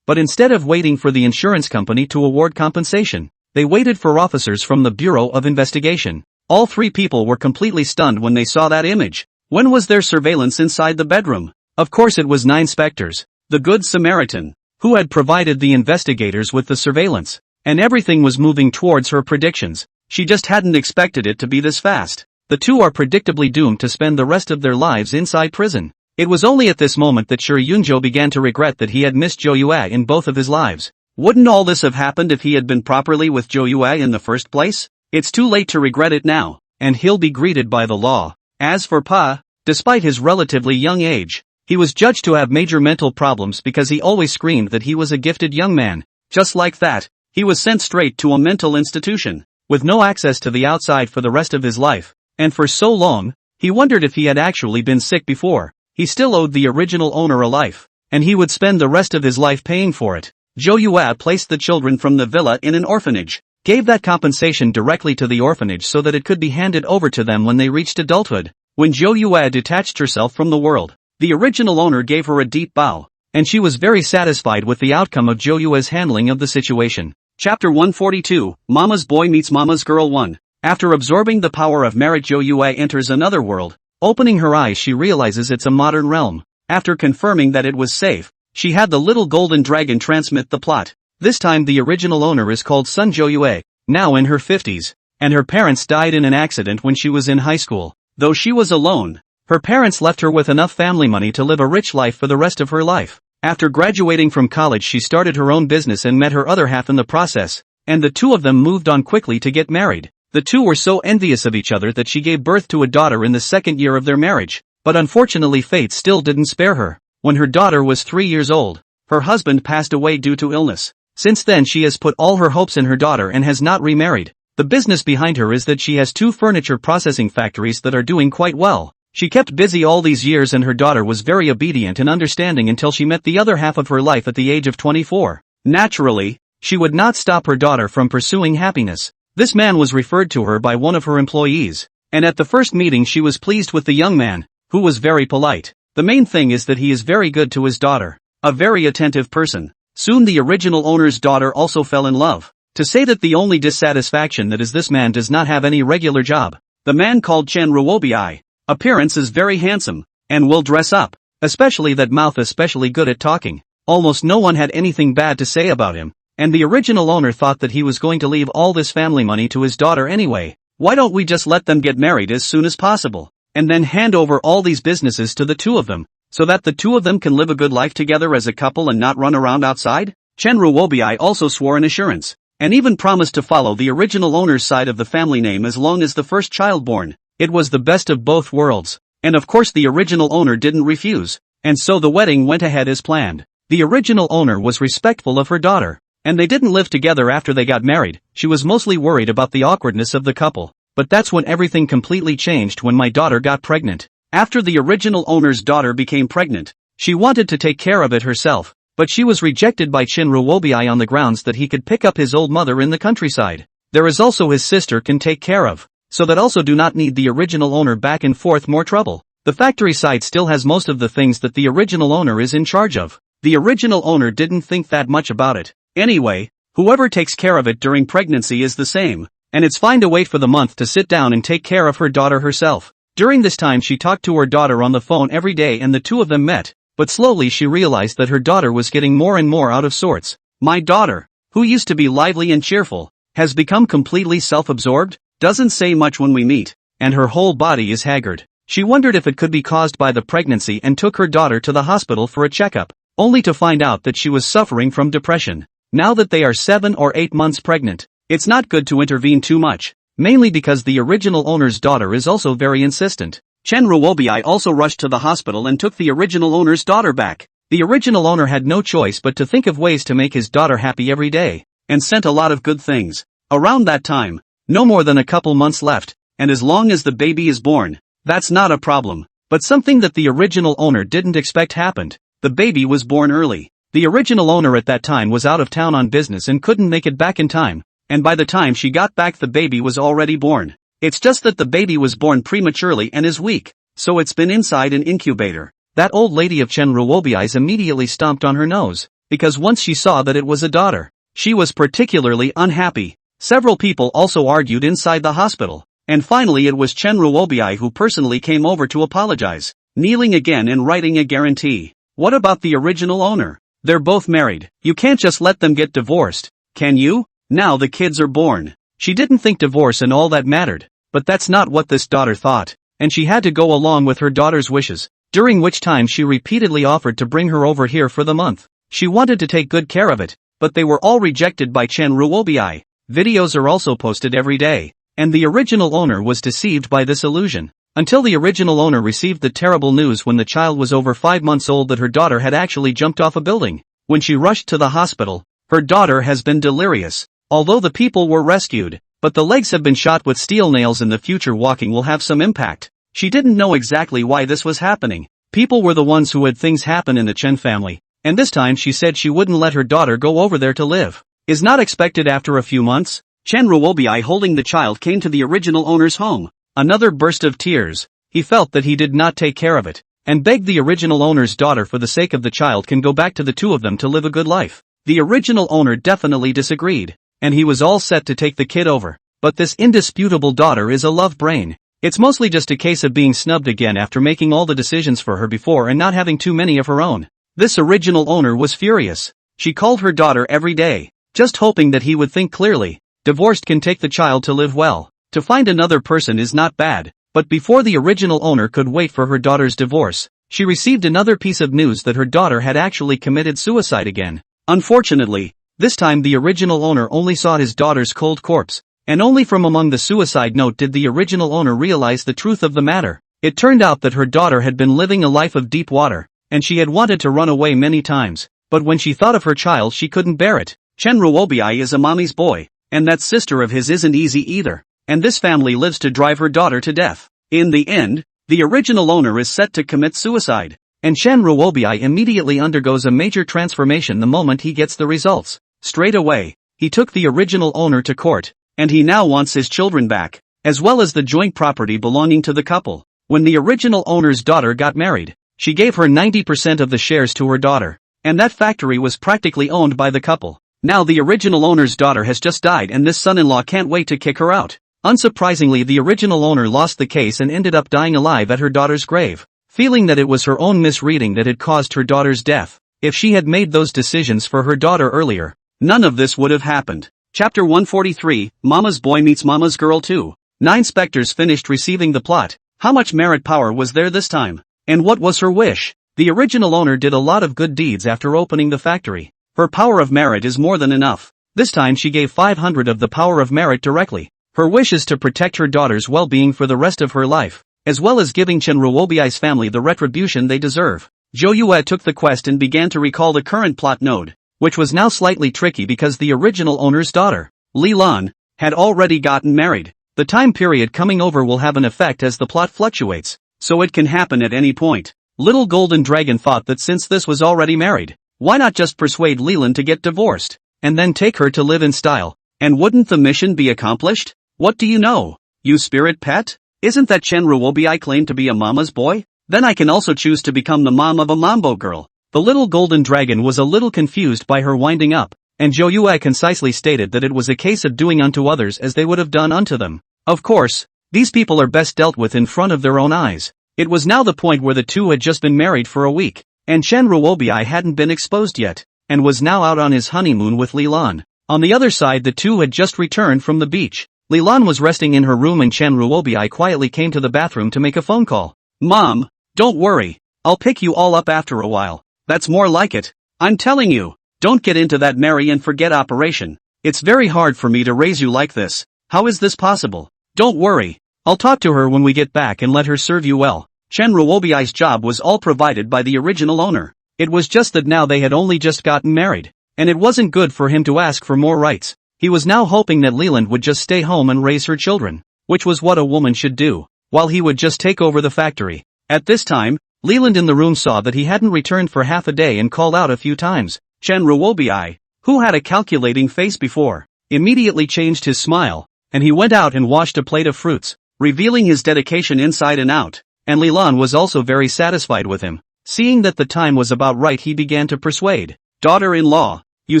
but instead of waiting for the insurance company to award compensation, they waited for officers from the Bureau of Investigation. All three people were completely stunned when they saw that image. When was there surveillance inside the bedroom? Of course it was 9 specters, the Good Samaritan, who had provided the investigators with the surveillance, and everything was moving towards her predictions. She just hadn't expected it to be this fast. The two are predictably doomed to spend the rest of their lives inside prison. It was only at this moment that Sure Yunjo began to regret that he had missed Jo Yue in both of his lives. Wouldn't all this have happened if he had been properly with Jo Yue in the first place? It's too late to regret it now, and he'll be greeted by the law. As for Pa, despite his relatively young age, he was judged to have major mental problems because he always screamed that he was a gifted young man. Just like that, he was sent straight to a mental institution, with no access to the outside for the rest of his life, and for so long, he wondered if he had actually been sick before. He still owed the original owner a life, and he would spend the rest of his life paying for it. Jo Yue placed the children from the villa in an orphanage, gave that compensation directly to the orphanage so that it could be handed over to them when they reached adulthood. When Jo Yue detached herself from the world, the original owner gave her a deep bow, and she was very satisfied with the outcome of Jo Yue's handling of the situation. Chapter 142, Mama's Boy Meets Mama's Girl 1. After absorbing the power of merit, Jo Yue enters another world. Opening her eyes, she realizes it's a modern realm. After confirming that it was safe, she had the little golden dragon transmit the plot. This time the original owner is called Sun Jo Yue, now in her 50s, and her parents died in an accident when she was in high school. Though she was alone, her parents left her with enough family money to live a rich life for the rest of her life. After graduating from college, she started her own business and met her other half in the process, and the two of them moved on quickly to get married. The two were so envious of each other that she gave birth to a daughter in the second year of their marriage, but unfortunately fate still didn't spare her. When her daughter was 3 years old, her husband passed away due to illness. Since then she has put all her hopes in her daughter and has not remarried. The business behind her is that she has 2 furniture processing factories that are doing quite well. She kept busy all these years and her daughter was very obedient and understanding until she met the other half of her life at the age of 24. Naturally, she would not stop her daughter from pursuing happiness. This man was referred to her by one of her employees, and at the first meeting she was pleased with the young man, who was very polite. The main thing is that he is very good to his daughter, a very attentive person. Soon the original owner's daughter also fell in love. To say that the only dissatisfaction that is this man does not have any regular job. The man called Chen Ruobi. Appearance is very handsome, and will dress up, especially that mouth, especially good at talking. Almost no one had anything bad to say about him, and the original owner thought that he was going to leave all this family money to his daughter anyway. Why don't we just let them get married as soon as possible, and then hand over all these businesses to the two of them, so that the two of them can live a good life together as a couple and not run around outside? Chen Ruobi also swore an assurance, and even promised to follow the original owner's side of the family name as long as the first child born. It was the best of both worlds, and of course the original owner didn't refuse, and so the wedding went ahead as planned. The original owner was respectful of her daughter, and they didn't live together after they got married. She was mostly worried about the awkwardness of the couple, but that's when everything completely changed when my daughter got pregnant. After the original owner's daughter became pregnant, she wanted to take care of it herself, but she was rejected by Chen Ruobi on the grounds that he could pick up his old mother in the countryside. There is also his sister can take care of, so that also do not need the original owner back and forth more trouble. The factory site still has most of the things that the original owner is in charge of. The original owner didn't think that much about it. Anyway, whoever takes care of it during pregnancy is the same, and it's fine to wait for the month to sit down and take care of her daughter herself. During this time she talked to her daughter on the phone every day and the two of them met, but slowly she realized that her daughter was getting more and more out of sorts. My daughter, who used to be lively and cheerful, has become completely self-absorbed, doesn't say much when we meet, and her whole body is haggard. She wondered if it could be caused by the pregnancy and took her daughter to the hospital for a checkup, only to find out that she was suffering from depression. Now that they are 7 or 8 months pregnant, it's not good to intervene too much, mainly because the original owner's daughter is also very insistent. Chen Ruobi also rushed to the hospital and took the original owner's daughter back. The original owner had no choice but to think of ways to make his daughter happy every day, and sent a lot of good things. Around that time, No more than a couple months left, and as long as the baby is born, that's not a problem. But something that the original owner didn't expect happened. The baby was born early. The original owner at that time was out of town on business and couldn't make it back in time, and by the time she got back the baby was already born. It's just that the baby was born prematurely and is weak, so it's been inside an incubator. That old lady of Chen Ruobiai's immediately stomped on her nose, because once she saw that it was a daughter, she was particularly unhappy. Several people also argued inside the hospital, and finally it was Chen Ruobiai who personally came over to apologize, kneeling again and writing a guarantee. What about the original owner? They're both married. You can't just let them get divorced, can you? Now the kids are born. She didn't think divorce and all that mattered, but that's not what this daughter thought, and she had to go along with her daughter's wishes, during which time she repeatedly offered to bring her over here for the month. She wanted to take good care of it, but they were all rejected by Chen Ruobiai. Videos are also posted every day, and the original owner was deceived by this illusion, until the original owner received the terrible news when the child was over 5 months old that her daughter had actually jumped off a building. When she rushed to the hospital, her daughter has been delirious, although the people were rescued, but the legs have been shot with steel nails and the future walking will have some impact. She didn't know exactly why this was happening. People were the ones who had things happen in the Chen family, and this time she said she wouldn't let her daughter go over there to live. Is not expected after a few months. Chen Ruobiai holding the child came to the original owner's home. Another burst of tears. He felt that he did not take care of it, and begged the original owner's daughter for the sake of the child can go back to the two of them to live a good life. The original owner definitely disagreed, and he was all set to take the kid over. But this indisputable daughter is a love brain. It's mostly just a case of being snubbed again after making all the decisions for her before and not having too many of her own. This original owner was furious. She called her daughter every day, just hoping that he would think clearly. Divorced can take the child to live well. To find another person is not bad, but before the original owner could wait for her daughter's divorce, she received another piece of news that her daughter had actually committed suicide again. Unfortunately, this time the original owner only saw his daughter's cold corpse, and only from among the suicide note did the original owner realize the truth of the matter. It turned out that her daughter had been living a life of deep water, and she had wanted to run away many times, but when she thought of her child she couldn't bear it. Chen Ruobiai is a mommy's boy, and that sister of his isn't easy either, and this family lives to drive her daughter to death. In the end, the original owner is set to commit suicide, and Chen Ruobiai immediately undergoes a major transformation the moment he gets the results. Straight away, he took the original owner to court, and he now wants his children back, as well as the joint property belonging to the couple. When the original owner's daughter got married, she gave her 90% of the shares to her daughter, and that factory was practically owned by the couple. Now the original owner's daughter has just died and this son-in-law can't wait to kick her out. Unsurprisingly, the original owner lost the case and ended up dying alive at her daughter's grave, feeling that it was her own misreading that had caused her daughter's death. If she had made those decisions for her daughter earlier, none of this would have happened. Chapter 143, Mama's Boy Meets Mama's Girl 2. 9 specters finished receiving the plot. How much merit power was there this time? And what was her wish? The original owner did a lot of good deeds after opening the factory. Her power of merit is more than enough. This time she gave 500 of the power of merit directly. Her wish is to protect her daughter's well-being for the rest of her life, as well as giving Chen Ruobiai's family the retribution they deserve. Zhou Yue took the quest and began to recall the current plot node, which was now slightly tricky because the original owner's daughter, Li Lan, had already gotten married. The time period coming over will have an effect as the plot fluctuates, so it can happen at any point. Little Golden Dragon thought that since this was already married, why not just persuade Leland to get divorced, and then take her to live in style, and wouldn't the mission be accomplished? What do you know, you spirit pet? Isn't that Chen Ruobiai claimed to be a mama's boy? Then I can also choose to become the mom of a mambo girl. The little golden dragon was a little confused by her winding up, and Zhou Yue concisely stated that it was a case of doing unto others as they would have done unto them. Of course, these people are best dealt with in front of their own eyes. It was now the point where the two had just been married for a week, and Chen Ruobiai hadn't been exposed yet, and was now out on his honeymoon with Li Lan. On the other side, the two had just returned from the beach. Li Lan was resting in her room and Chen Ruobiai quietly came to the bathroom to make a phone call. Mom, don't worry, I'll pick you all up after a while. That's more like it. I'm telling you, don't get into that marry and forget operation. It's very hard for me to raise you like this. How is this possible? Don't worry, I'll talk to her when we get back and let her serve you well. Chen Ruobiai's job was all provided by the original owner. It was just that now they had only just gotten married, and it wasn't good for him to ask for more rights. He was now hoping that Leland would just stay home and raise her children, which was what a woman should do, while he would just take over the factory. At this time, Leland in the room saw that he hadn't returned for half a day and called out a few times. Chen Ruobi, who had a calculating face before, immediately changed his smile, and he went out and washed a plate of fruits, revealing his dedication inside and out, and Lilan was also very satisfied with him. Seeing that the time was about right, he began to persuade. Daughter-in-law, you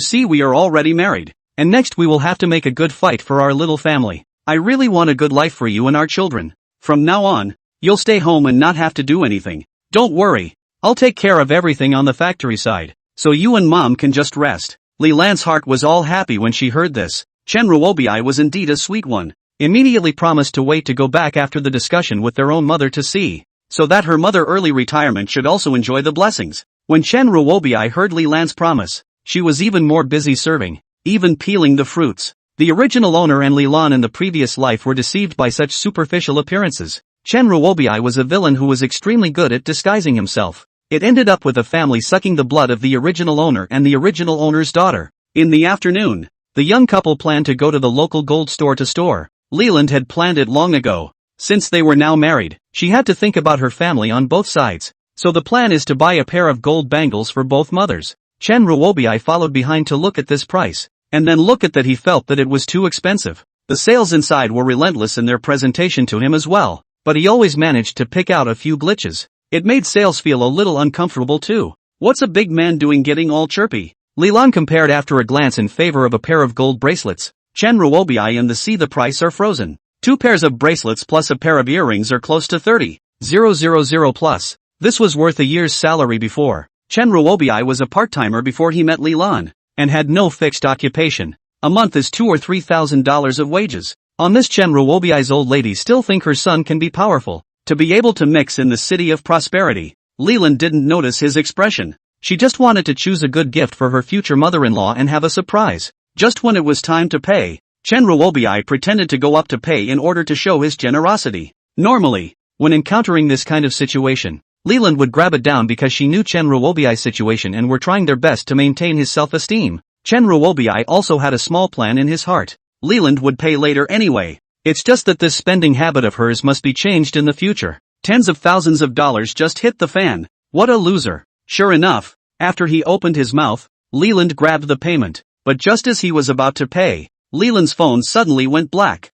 see we are already married, and next we will have to make a good fight for our little family. I really want a good life for you and our children. From now on, you'll stay home and not have to do anything. Don't worry, I'll take care of everything on the factory side, so you and mom can just rest. Li Lan's heart was all happy when she heard this. Chen Ruobi was indeed a sweet one. Immediately promised to wait to go back after the discussion with their own mother to see, so that her mother early retirement should also enjoy the blessings. When Chen Ruobi heard Li Lan's promise, she was even more busy serving, even peeling the fruits. The original owner and Li Lan in the previous life were deceived by such superficial appearances. Chen Ruobi was a villain who was extremely good at disguising himself. It ended up with a family sucking the blood of the original owner and the original owner's daughter. In the afternoon, the young couple planned to go to the local gold store to store. Leland had planned it long ago. Since they were now married, she had to think about her family on both sides. So the plan is to buy a pair of gold bangles for both mothers. Chen Ruobi followed behind to look at this price, and then look at that he felt that it was too expensive. The sales inside were relentless in their presentation to him as well, but he always managed to pick out a few glitches. It made sales feel a little uncomfortable too. What's a big man doing getting all chirpy? Li Lan compared after a glance in favor of a pair of gold bracelets. Chen Ruobi and the price are frozen. 2 pairs of bracelets plus a pair of earrings are close to 30,000 plus. This was worth a year's salary before. Chen Ruobi was a part-timer before he met Li Lan, and had no fixed occupation. A month is $2,000 or $3,000 of wages. On this, Chen Ruobi's old lady still think her son can be powerful, to be able to mix in the city of prosperity. Leland didn't notice his expression. She just wanted to choose a good gift for her future mother-in-law and have a surprise. Just when it was time to pay, Chen Ruobi pretended to go up to pay in order to show his generosity. Normally, when encountering this kind of situation, Leland would grab it down because she knew Chen Ruobi's situation and were trying their best to maintain his self-esteem. Chen Ruobi also had a small plan in his heart. Leland would pay later anyway. It's just that this spending habit of hers must be changed in the future. Tens of thousands of dollars just hit the fan. What a loser. Sure enough, after he opened his mouth, Leland grabbed the payment. But just as he was about to pay, Leland's phone suddenly went black.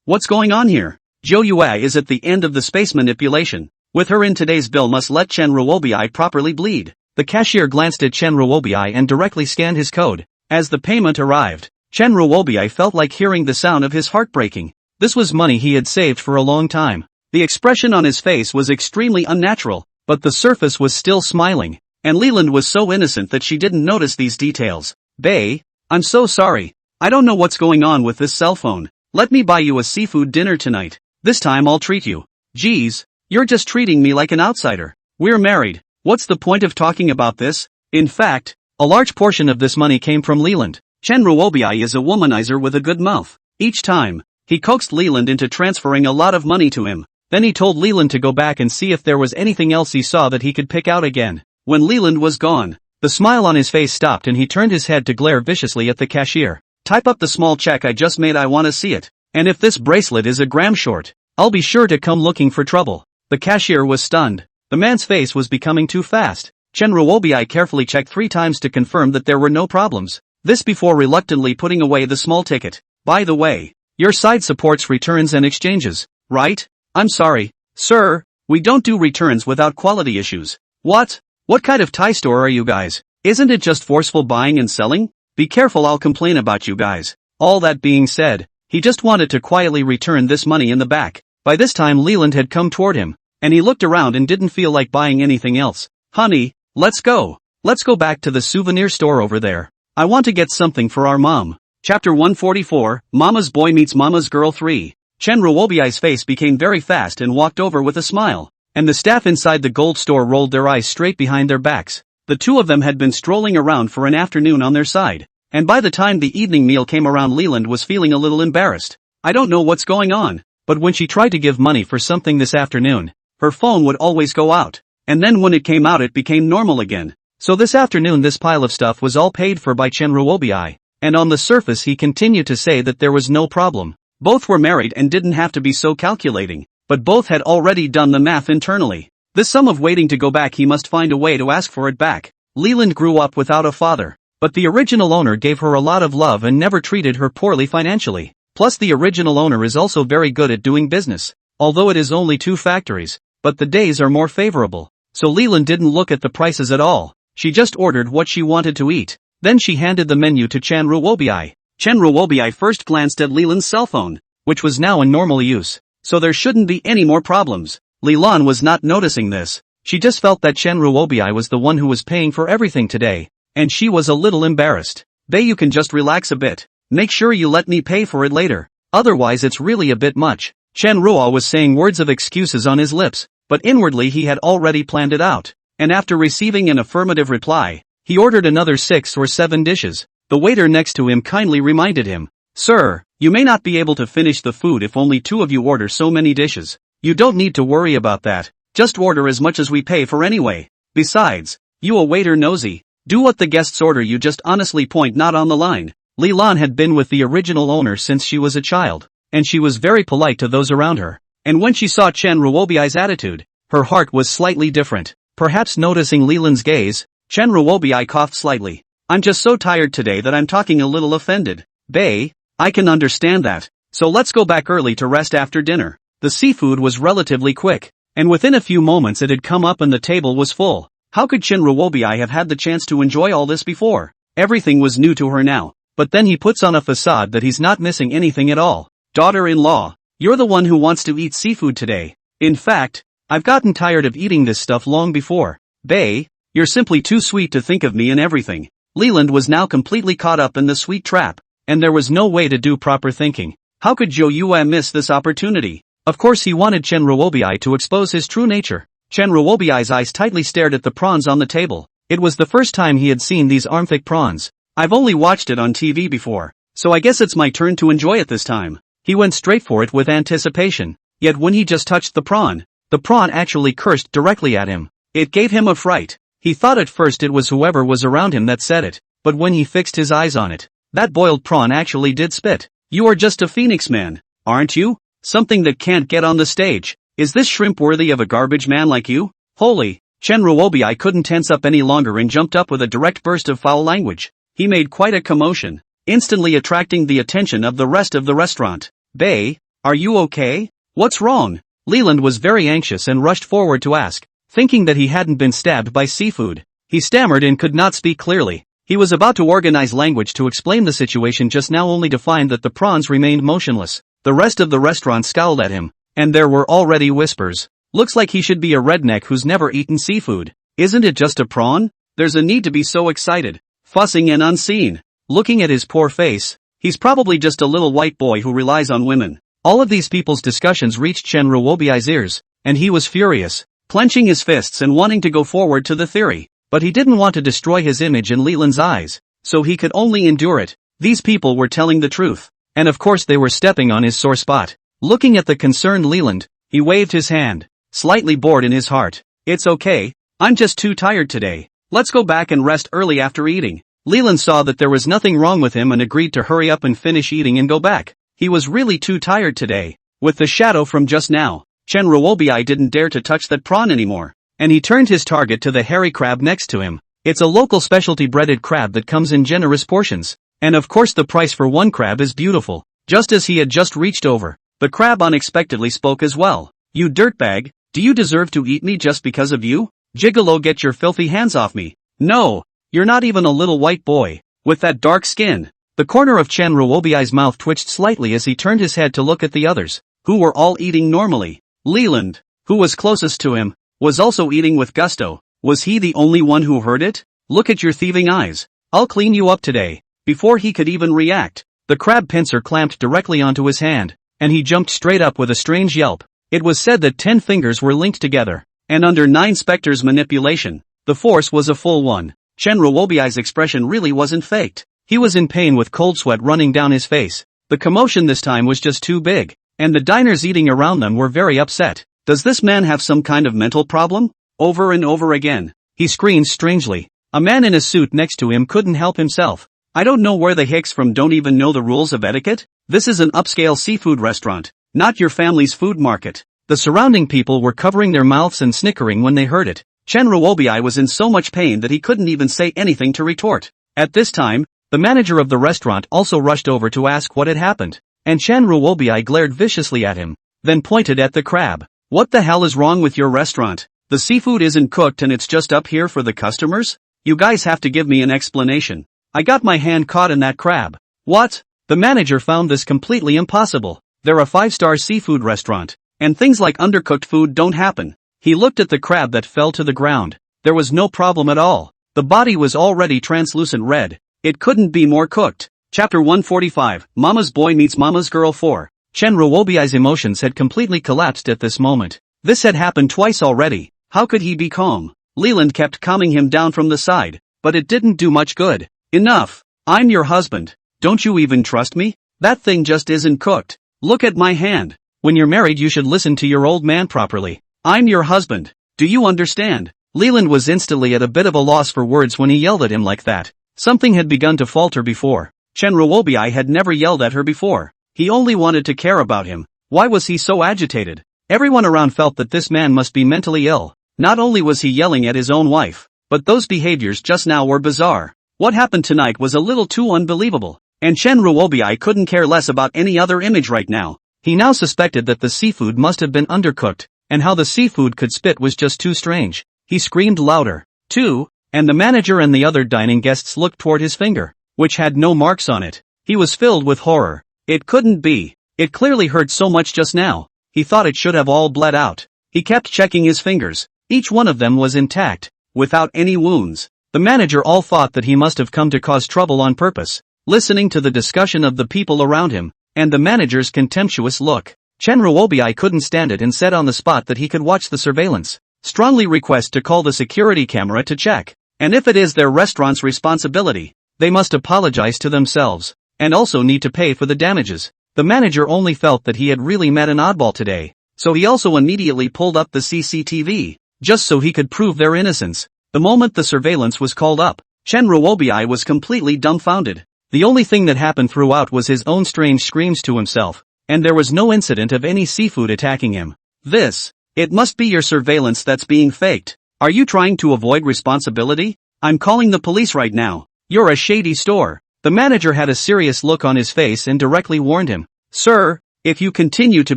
What's going on here? Zhou Yue is at the end of the space manipulation. With her in, today's bill must let Chen Ruobi properly bleed. The cashier glanced at Chen Ruobi and directly scanned his code. As the payment arrived, Chen Ruobi felt like hearing the sound of his heart breaking. This was money he had saved for a long time. The expression on his face was extremely unnatural, but the surface was still smiling, and Leland was so innocent that she didn't notice these details. Bae, I'm so sorry. I don't know what's going on with this cell phone. Let me buy you a seafood dinner tonight. This time I'll treat you. Geez, you're just treating me like an outsider. We're married. What's the point of talking about this? In fact, a large portion of this money came from Leland. Chen Ruobi is a womanizer with a good mouth. Each time, he coaxed Leland into transferring a lot of money to him. Then he told Leland to go back and see if there was anything else he saw that he could pick out again. When Leland was gone, the smile on his face stopped and he turned his head to glare viciously at the cashier. Type up the small check I just made, I want to see it. And if this bracelet is a gram short, I'll be sure to come looking for trouble. The cashier was stunned. The man's face was becoming too fast. Chen Ruobi carefully checked 3 times to confirm that there were no problems. This before reluctantly putting away the small ticket. By the way, your site supports returns and exchanges, right? I'm sorry, sir, we don't do returns without quality issues. What? What kind of Thai store are you guys? Isn't it just forceful buying and selling? Be careful, I'll complain about you guys. All that being said, he just wanted to quietly return this money in the back. By this time Leland had come toward him, and he looked around and didn't feel like buying anything else. Honey, let's go. Let's go back to the souvenir store over there. I want to get something for our mom. Chapter 144, Mama's Boy Meets Mama's Girl 3. Chen Ruobi's face became very fast and walked over with a smile, and the staff inside the gold store rolled their eyes straight behind their backs. The two of them had been strolling around for an afternoon on their side, and by the time the evening meal came around Leland was feeling a little embarrassed. I don't know what's going on, but when she tried to give money for something this afternoon, her phone would always go out, and then when it came out it became normal again. So this afternoon this pile of stuff was all paid for by Chen Ruobi. and on the surface he continued to say that there was no problem. Both were married and didn't have to be so calculating, but both had already done the math internally. The sum of waiting to go back, he must find a way to ask for it back. Leland grew up without a father, but the original owner gave her a lot of love and never treated her poorly financially. Plus the original owner is also very good at doing business, although it is only 2 factories, but the days are more favorable. So Leland didn't look at the prices at all, she just ordered what she wanted to eat. Then she handed the menu to Chan Ruobiai. Chan Ruobiai first glanced at Leland's cell phone, which was now in normal use, so there shouldn't be any more problems. Leland was not noticing this. She just felt that Chan Ruobiai was the one who was paying for everything today, and she was a little embarrassed. "Bae, you can just relax a bit. Make sure you let me pay for it later. Otherwise it's really a bit much." Chan Ruo was saying words of excuses on his lips, but inwardly he had already planned it out. And after receiving an affirmative reply, he ordered another 6 or 7 dishes. The waiter next to him kindly reminded him, "Sir, you may not be able to finish the food if only 2 of you order so many dishes. You don't need to worry about that. Just order as much as we pay for anyway. Besides, you a waiter nosy. Do what the guests order, you just honestly point not on the line." Leland had been with the original owner since she was a child, and she was very polite to those around her. And when she saw Chan Ruobiai's attitude, her heart was slightly different. Perhaps noticing Leland's gaze, Chan Ruobiai coughed slightly. "I'm just so tired today that I'm talking a little offended. Bae, I can understand that. So let's go back early to rest after dinner." The seafood was relatively quick, and within a few moments it had come up and the table was full. How could Chan Ruobiai have had the chance to enjoy all this before? Everything was new to her now. But then he puts on a facade that he's not missing anything at all. "Daughter-in-law, you're the one who wants to eat seafood today. In fact, I've gotten tired of eating this stuff long before. Bae, you're simply too sweet to think of me and everything." Leland was now completely caught up in the sweet trap, and there was no way to do proper thinking. How could Zhou Yue miss this opportunity? Of course he wanted Chan Ruobiai to expose his true nature. Chan Ruobiai's eyes tightly stared at the prawns on the table. It was the first time he had seen these arm-thick prawns. "I've only watched it on TV before, so I guess it's my turn to enjoy it this time." He went straight for it with anticipation, yet when he just touched the prawn actually cursed directly at him. It gave him a fright. He thought at first it was whoever was around him that said it, but when he fixed his eyes on it, that boiled prawn actually did spit. "You are just a phoenix man, aren't you? Something that can't get on the stage. Is this shrimp worthy of a garbage man like you?" Holy! Chan Ruobiai couldn't tense up any longer and jumped up with a direct burst of foul language. He made quite a commotion, instantly attracting the attention of the rest of the restaurant. "Bae, are you okay? What's wrong?" Leland was very anxious and rushed forward to ask, thinking that he hadn't been stabbed by seafood. He stammered and could not speak clearly. He was about to organize language to explain the situation just now, only to find that the prawns remained motionless. The rest of the restaurant scowled at him, and there were already whispers. "Looks like he should be a redneck who's never eaten seafood. Isn't it just a prawn? There's a need to be so excited, fussing and unseen." Looking at his poor face, he's probably just a little white boy who relies on women. All of these people's discussions reached Chan Ruobiai's ears, and he was furious, clenching his fists and wanting to go forward to the theory. But he didn't want to destroy his image in Leland's eyes, so he could only endure it. These people were telling the truth, and of course they were stepping on his sore spot. Looking at the concerned Leland, he waved his hand, slightly bored in his heart. "It's okay, I'm just too tired today. Let's go back and rest early after eating." Leland saw that there was nothing wrong with him and agreed to hurry up and finish eating and go back. He was really too tired today. With the shadow from just now, Chan Ruobiai didn't dare to touch that prawn anymore, and he turned his target to the hairy crab next to him. It's a local specialty breaded crab that comes in generous portions, and of course the price for one crab is beautiful. Just as he had just reached over, the crab unexpectedly spoke as well. "You dirtbag, do you deserve to eat me just because of you? Gigolo, get your filthy hands off me." "No, you're not even a little white boy, with that dark skin." The corner of Chan Ruobiai's mouth twitched slightly as he turned his head to look at the others, who were all eating normally. Leland, who was closest to him, was also eating with gusto. Was he the only one who heard it? "Look at your thieving eyes. I'll clean you up today." Before he could even react, the crab pincer clamped directly onto his hand, and he jumped straight up with a strange yelp. It was said that 10 fingers were linked together, and under 9 specters' manipulation, the force was a full one. Chan Ruobiai's expression really wasn't faked. He was in pain with cold sweat running down his face. The commotion this time was just too big, and the diners eating around them were very upset. "Does this man have some kind of mental problem?" Over and over again, he screamed strangely. A man in a suit next to him couldn't help himself. I don't know where the hicks from don't even know the rules of etiquette? This is an upscale seafood restaurant, not your family's food market. The surrounding people were covering their mouths and snickering when they heard it. Chen Ruobi was in so much pain that he couldn't even say anything to retort. At this time, the manager of the restaurant also rushed over to ask what had happened, and Chen Ruobi glared viciously at him, then pointed at the crab. What the hell is wrong with your restaurant? The seafood isn't cooked and it's just up here for the customers? You guys have to give me an explanation. I got my hand caught in that crab. What? The manager found this completely impossible. They're a 5-star seafood restaurant, and things like undercooked food don't happen. He looked at the crab that fell to the ground. There was no problem at all. The body was already translucent red. It couldn't be more cooked. Chapter 145, Mama's Boy Meets Mama's Girl 4. Chen Ruobi's emotions had completely collapsed at this moment. This had happened twice already. How could he be calm? Leland kept calming him down from the side, but it didn't do much good. Enough. I'm your husband. Don't you even trust me? That thing just isn't cooked. Look at my hand. When you're married you should listen to your old man properly. I'm your husband. Do you understand? Leland was instantly at a bit of a loss for words when he yelled at him like that. Something had begun to falter before. Chen Ruobi had never yelled at her before. He only wanted to care about him. Why was he so agitated? Everyone around felt that this man must be mentally ill. Not only was he yelling at his own wife, but those behaviors just now were bizarre. What happened tonight was a little too unbelievable, and Chen Ruobi couldn't care less about any other image right now. He now suspected that the seafood must have been undercooked, and how the seafood could spit was just too strange. He screamed louder, too, and the manager and the other dining guests looked toward his finger, which had no marks on it. He was filled with horror. It couldn't be. It clearly hurt so much just now. He thought it should have all bled out. He kept checking his fingers. Each one of them was intact, without any wounds. The manager all thought that he must have come to cause trouble on purpose. Listening to the discussion of the people around him, and the manager's contemptuous look, Chen Ruobi couldn't stand it and said on the spot that he could watch the surveillance. Strongly request to call the security camera to check. And if it is their restaurant's responsibility, they must apologize to themselves, and also need to pay for the damages. The manager only felt that he had really met an oddball today, so he also immediately pulled up the CCTV, just so he could prove their innocence. The moment the surveillance was called up, Chen Ruobi was completely dumbfounded. The only thing that happened throughout was his own strange screams to himself, and there was no incident of any seafood attacking him. It must be your surveillance that's being faked. Are you trying to avoid responsibility? I'm calling the police right now. You're a shady store. The manager had a serious look on his face and directly warned him. Sir, if you continue to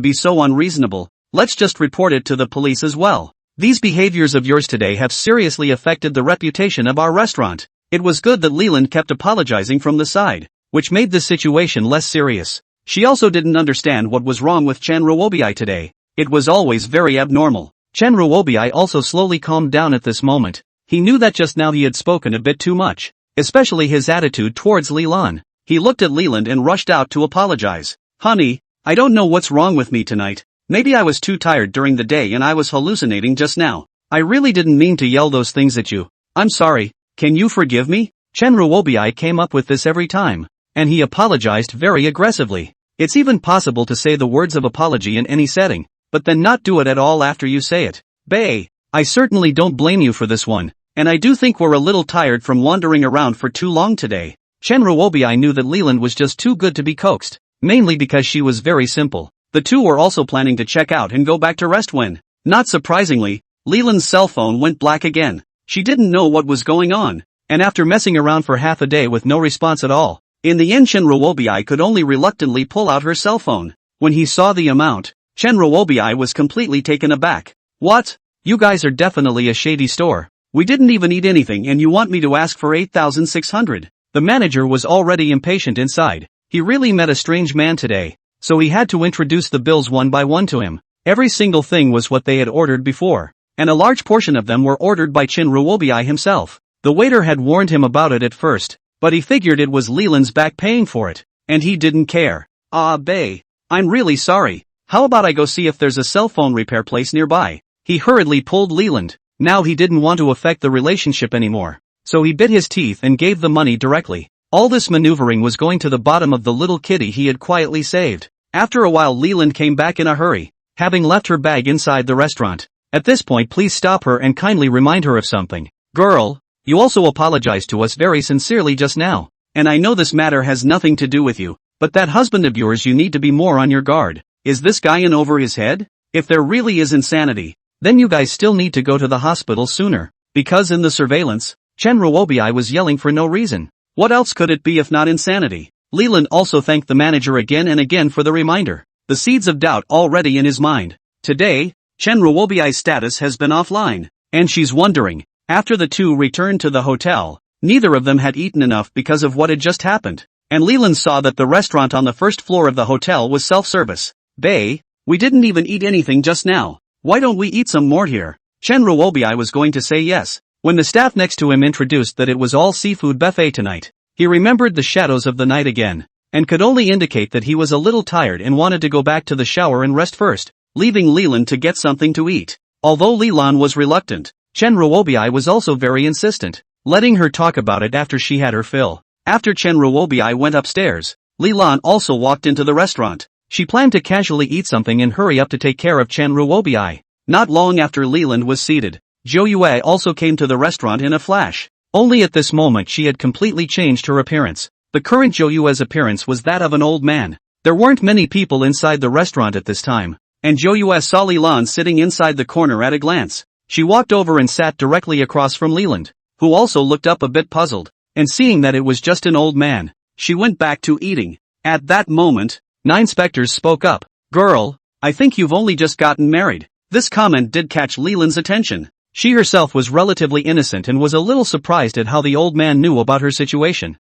be so unreasonable, let's just report it to the police as well. These behaviors of yours today have seriously affected the reputation of our restaurant. It was good that Leland kept apologizing from the side, which made the situation less serious. She also didn't understand what was wrong with Chen Ruobi today. It was always very abnormal. Chen Ruobi also slowly calmed down at this moment. He knew that just now he had spoken a bit too much, especially his attitude towards Leland. He looked at Leland and rushed out to apologize. Honey, I don't know what's wrong with me tonight. Maybe I was too tired during the day and I was hallucinating just now. I really didn't mean to yell those things at you. I'm sorry. Can you forgive me? Chen Ruobi came up with this every time, and he apologized very aggressively. It's even possible to say the words of apology in any setting, but then not do it at all after you say it. Bae, I certainly don't blame you for this one, and I do think we're a little tired from wandering around for too long today. Chen Ruobi knew that Leland was just too good to be coaxed, mainly because she was very simple. The two were also planning to check out and go back to rest when, not surprisingly, Leland's cell phone went black again. She didn't know what was going on, and after messing around for half a day with no response at all, in the end Chen Ruobi could only reluctantly pull out her cell phone. When he saw the amount, Chen Ruobi was completely taken aback. What? You guys are definitely a shady store. We didn't even eat anything and you want me to ask for 8,600. The manager was already impatient inside. He really met a strange man today, so he had to introduce the bills one by one to him. Every single thing was what they had ordered before, and a large portion of them were ordered by Chen Ruobi himself. The waiter had warned him about it at first, but he figured it was Leland's back paying for it, and he didn't care. Bae, I'm really sorry. How about I go see if there's a cell phone repair place nearby? He hurriedly pulled Leland. Now he didn't want to affect the relationship anymore, so he bit his teeth and gave the money directly. All this maneuvering was going to the bottom of the little kitty he had quietly saved. After a while Leland came back in a hurry, having left her bag inside the restaurant. At this point please stop her and kindly remind her of something. Girl, you also apologized to us very sincerely just now. and I know this matter has nothing to do with you, but that husband of yours, you need to be more on your guard. Is this guy in over his head? If there really is insanity, then you guys still need to go to the hospital sooner, because in the surveillance, Chen Ruobi was yelling for no reason. What else could it be if not insanity? Leland also thanked the manager again and again for the reminder. The seeds of doubt already in his mind. Today, Chen Ruobi's status has been offline, and she's wondering. After the two returned to the hotel, neither of them had eaten enough because of what had just happened, and Leland saw that the restaurant on the first floor of the hotel was self-service. "Bae, we didn't even eat anything just now. Why don't we eat some more here?" Chen Ruobi was going to say yes, when the staff next to him introduced that it was all seafood buffet tonight. He remembered the shadows of the night again, and could only indicate that he was a little tired and wanted to go back to the shower and rest first, leaving Leland to get something to eat. Although Leland was reluctant, Chen Ruobi was also very insistent, letting her talk about it after she had her fill. After Chen Ruobi went upstairs, Leland also walked into the restaurant. She planned to casually eat something and hurry up to take care of Chen Ruobi. Not long after Leland was seated, Zhou Yue also came to the restaurant in a flash. Only at this moment she had completely changed her appearance. The current Zhou Yue's appearance was that of an old man. There weren't many people inside the restaurant at this time, and Zhou Yue saw Leland sitting inside the corner at a glance. She walked over and sat directly across from Leland, who also looked up a bit puzzled, and seeing that it was just an old man, she went back to eating. At that moment, 9 specters spoke up. "Girl, I think you've only just gotten married." This comment did catch Leland's attention. She herself was relatively innocent and was a little surprised at how the old man knew about her situation.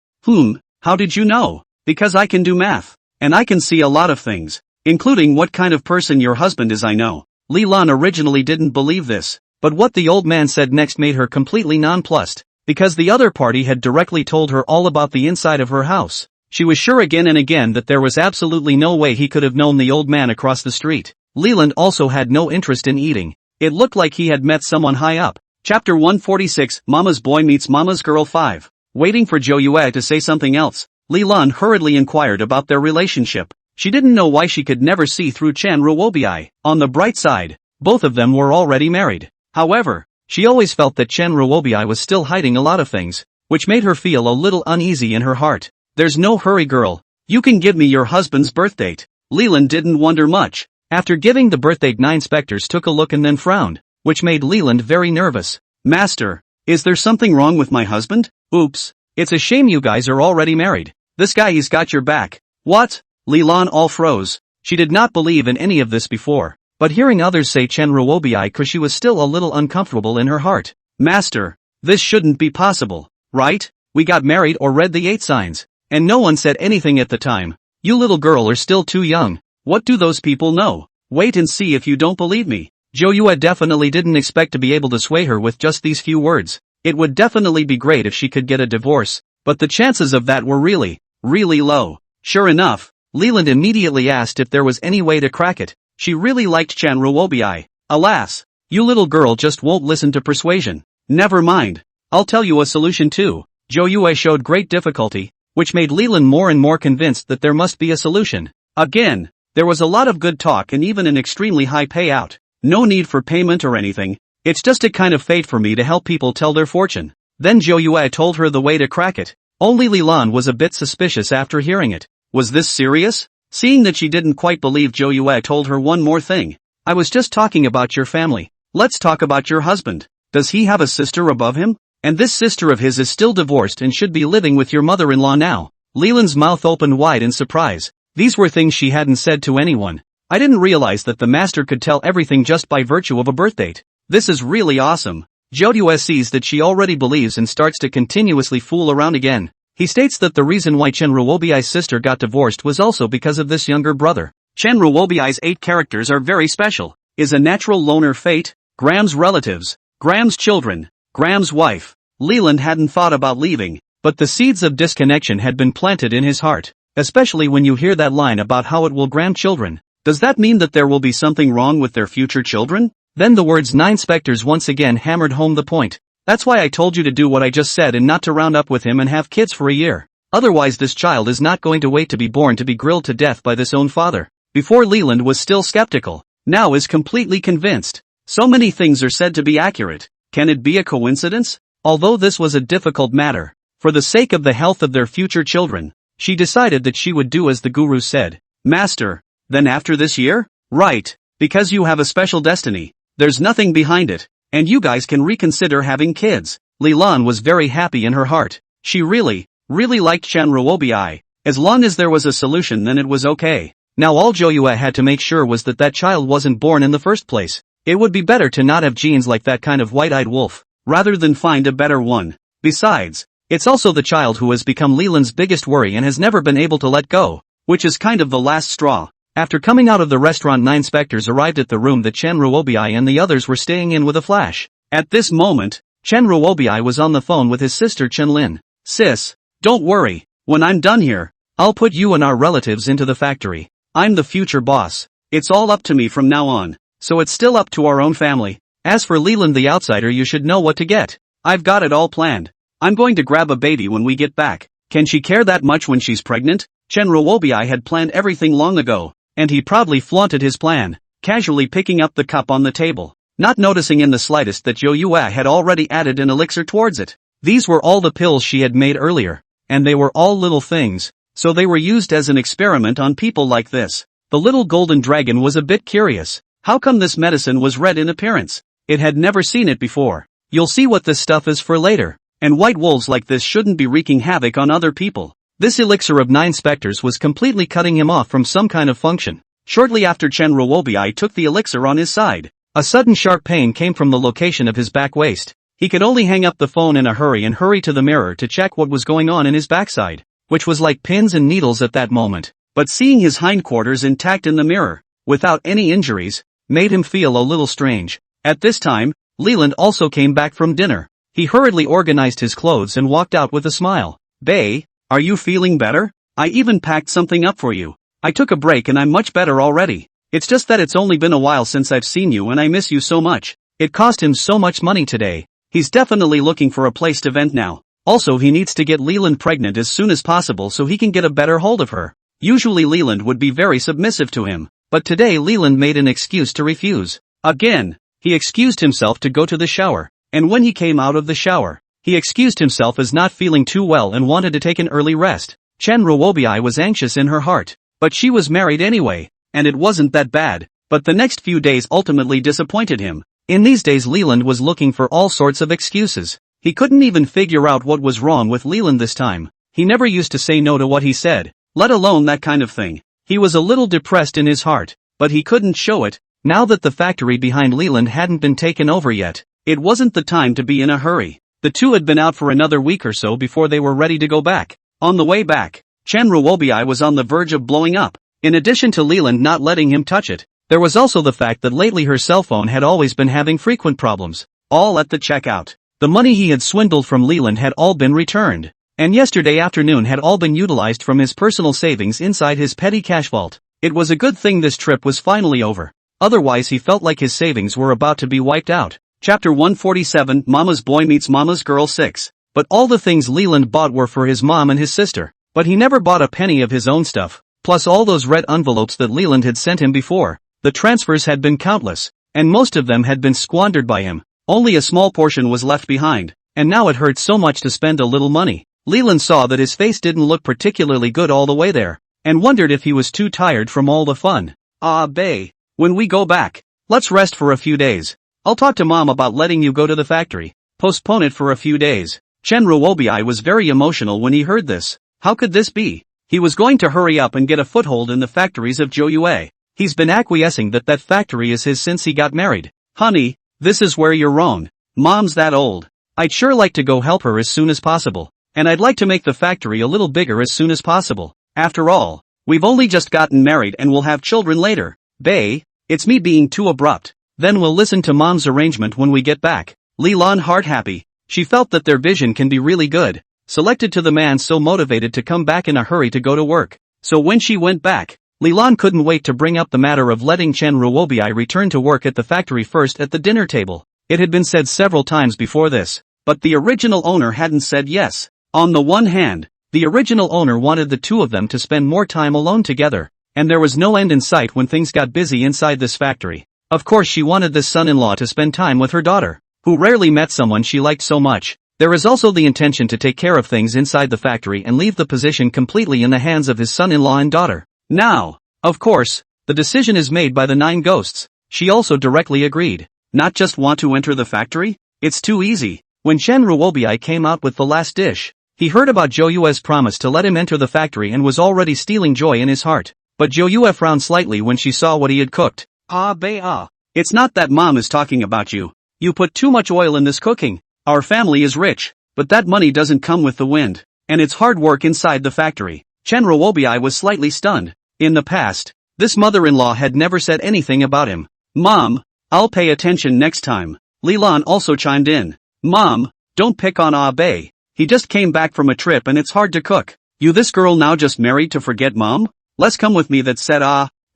How did you know?" "Because I can do math, and I can see a lot of things, including what kind of person your husband is, I know." Leland originally didn't believe this, but what the old man said next made her completely nonplussed, because the other party had directly told her all about the inside of her house. She was sure again and again that there was absolutely no way he could have known the old man across the street. Leland also had no interest in eating. It looked like he had met someone high up. Chapter 146, Mama's Boy Meets Mama's Girl 5. Waiting for Zhou Yue to say something else, Leland hurriedly inquired about their relationship. She didn't know why she could never see through Chen Ruobi. On the bright side, both of them were already married. However, she always felt that Chen Ruobi was still hiding a lot of things, which made her feel a little uneasy in her heart. "There's no hurry, girl. You can give me your husband's birth date." Leland didn't wonder much. After giving the birth date, 9 specters took a look and then frowned, which made Leland very nervous. "Master, is there something wrong with my husband?" "Oops, it's a shame you guys are already married. This guy, he's got your back." "What?" Leland all froze. She did not believe in any of this before, but hearing others say Chen Ruobi, she was still a little uncomfortable in her heart. "Master, this shouldn't be possible, right? We got married or read the 8 signs, and no one said anything at the time. You little girl are still too young. What do those people know? Wait and see if you don't believe me." Zhou Yue definitely didn't expect to be able to sway her with just these few words. It would definitely be great if she could get a divorce, but the chances of that were really, really low. Sure enough, Leland immediately asked if there was any way to crack it. She really liked Chen Ruobi. Alas, you little girl just won't listen to persuasion. "Never mind. I'll tell you a solution too." Zhou Yue showed great difficulty, which made Leland more and more convinced that there must be a solution. Again, there was a lot of good talk and even an extremely high payout. "No need for payment or anything. It's just a kind of fate for me to help people tell their fortune." Then Zhou Yue told her the way to crack it. Only Leland was a bit suspicious after hearing it. Was this serious? Seeing that she didn't quite believe, Zhou Yue told her one more thing. "I was just talking about your family. Let's talk about your husband. Does he have a sister above him? And this sister of his is still divorced and should be living with your mother-in-law now." Leland's mouth opened wide in surprise. These were things she hadn't said to anyone. "I didn't realize that the master could tell everything just by virtue of a birth date. This is really awesome." Zhou Yue sees that she already believes and starts to continuously fool around again. He states that the reason why Chen Ruobi's sister got divorced was also because of this younger brother. Chen Ruobi's 8 characters are very special. Is a natural loner fate, Graham's relatives, Graham's children, Graham's wife. Leland hadn't thought about leaving, but the seeds of disconnection had been planted in his heart, especially when you hear that line about how it will Graham children. Does that mean that there will be something wrong with their future children? Then the words 9 specters once again hammered home the point. "That's why I told you to do what I just said and not to round up with him and have kids for a year. Otherwise this child is not going to wait to be born to be grilled to death by this own father." Before Leland was still skeptical, now is completely convinced. So many things are said to be accurate. Can it be a coincidence? Although this was a difficult matter, For the sake of the health of their future children, she decided that she would do as the guru said. Master, then after this year? Right, because you have a special destiny. There's nothing behind it, and you guys can reconsider having kids. Lilan was very happy in her heart. She really liked Chanruobi. As long as there was a solution, then it was okay. Now all Joyue had to make sure was that that child wasn't born in the first place. It would be better to not have genes like that kind of white-eyed wolf, rather than find a better one. Besides, it's also the child who has become Leland's biggest worry and has never been able to let go, which is kind of the last straw. After coming out of the restaurant, 9 specters arrived at the room that Chanruobi and the others were staying in with a flash. At this moment, Chanruobi was on the phone with his sister Chenlin. Sis, don't worry, when I'm done here, I'll put you and our relatives into the factory. I'm the future boss. It's all up to me from now on, so it's still up to our own family. As for Leland the outsider, you should know what to get. I've got it all planned. I'm going to grab a baby when we get back. Can she care that much when she's pregnant? Chanruobi had planned everything long ago, and he proudly flaunted his plan, casually picking up the cup on the table, not noticing in the slightest that Joyue had already added an elixir towards it. These were all the pills she had made earlier, and they were all little things, so they were used as an experiment on people like this. The little golden dragon was a bit curious. How come this medicine was red in appearance? It had never seen it before. You'll see what this stuff is for later. And white wolves like this shouldn't be wreaking havoc on other people. This elixir of 9 specters was completely cutting him off from some kind of function. Shortly after Chanruobi took the elixir on his side, a sudden sharp pain came from the location of his back waist. He could only hang up the phone in a hurry and hurry to the mirror to check what was going on in his backside, which was like pins and needles at that moment. But seeing his hindquarters intact in the mirror, without any injuries, made him feel a little strange. At this time, Leland also came back from dinner. He hurriedly organized his clothes and walked out with a smile. Bae, are you feeling better? I even packed something up for you. I took a break and I'm much better already. It's just that it's only been a while since I've seen you and I miss you so much. It cost him so much money today. He's definitely looking for a place to vent now. Also, he needs to get Leland pregnant as soon as possible so he can get a better hold of her. Usually Leland would be very submissive to him, but today Leland made an excuse to refuse. Again, he excused himself to go to the shower. And when he came out of the shower, he excused himself as not feeling too well and wanted to take an early rest. Chanruobi was anxious in her heart, but she was married anyway, and it wasn't that bad. But the next few days ultimately disappointed him. In these days Leland was looking for all sorts of excuses. He couldn't even figure out what was wrong with Leland this time. He never used to say no to what he said, let alone that kind of thing. He was a little depressed in his heart, but he couldn't show it. Now that the factory behind Leland hadn't been taken over yet, it wasn't the time to be in a hurry. The two had been out for another week or so before they were ready to go back. On the way back, Chanruobi was on the verge of blowing up. In addition to Leland not letting him touch it, there was also the fact that lately her cell phone had always been having frequent problems. All at the checkout. The money he had swindled from Leland had all been returned. And yesterday afternoon had all been utilized from his personal savings inside his petty cash vault. It was a good thing this trip was finally over. Otherwise he felt like his savings were about to be wiped out. Chapter 147, Mama's Boy Meets Mama's Girl 6. But all the things Leland bought were for his mom and his sister. But he never bought a penny of his own stuff. Plus all those red envelopes that Leland had sent him before. The transfers had been countless, and most of them had been squandered by him. Only a small portion was left behind, and now it hurt so much to spend a little money. Leland saw that his face didn't look particularly good all the way there, and wondered if he was too tired from all the fun. Bae, when we go back, let's rest for a few days. I'll talk to Mom about letting you go to the factory. Postpone it for a few days. Chanruobi was very emotional when he heard this. How could this be? He was going to hurry up and get a foothold in the factories of Joyue. He's been acquiescing that factory is his since he got married. Honey, this is where you're wrong. Mom's that old. I'd sure like to go help her as soon as possible. And I'd like to make the factory a little bigger as soon as possible. After all, we've only just gotten married and we'll have children later. Bae, it's me being too abrupt. Then we'll listen to Mom's arrangement when we get back. Leland heart happy. She felt that their vision can be really good. Selected to the man so motivated to come back in a hurry to go to work. So when she went back, Leland couldn't wait to bring up the matter of letting Chanruobi return to work at the factory first at the dinner table. It had been said several times before this, but the original owner hadn't said yes. On the one hand, the original owner wanted the two of them to spend more time alone together, and there was no end in sight when things got busy inside this factory. Of course she wanted this son-in-law to spend time with her daughter, who rarely met someone she liked so much. There is also the intention to take care of things inside the factory and leave the position completely in the hands of his son-in-law and daughter. Now, of course, the decision is made by the 9 ghosts. She also directly agreed. Not just want to enter the factory? It's too easy. When Chen Ruobiai came out with the last dish, he heard about Zhou Yue's promise to let him enter the factory and was already stealing joy in his heart. But Zhou Yue frowned slightly when she saw what he had cooked. It's not that mom is talking about you. You put too much oil in this cooking. Our family is rich, but that money doesn't come with the wind. And it's hard work inside the factory. Chen Ruobiai was slightly stunned. In the past, this mother-in-law had never said anything about him. Mom, I'll pay attention next time. Li Lan also chimed in. Mom, don't pick on Bei. He just came back from a trip and it's hard to cook. You this girl now just married to forget mom? Let's come with me. That said,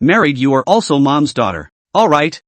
married, you are also mom's daughter. Alright,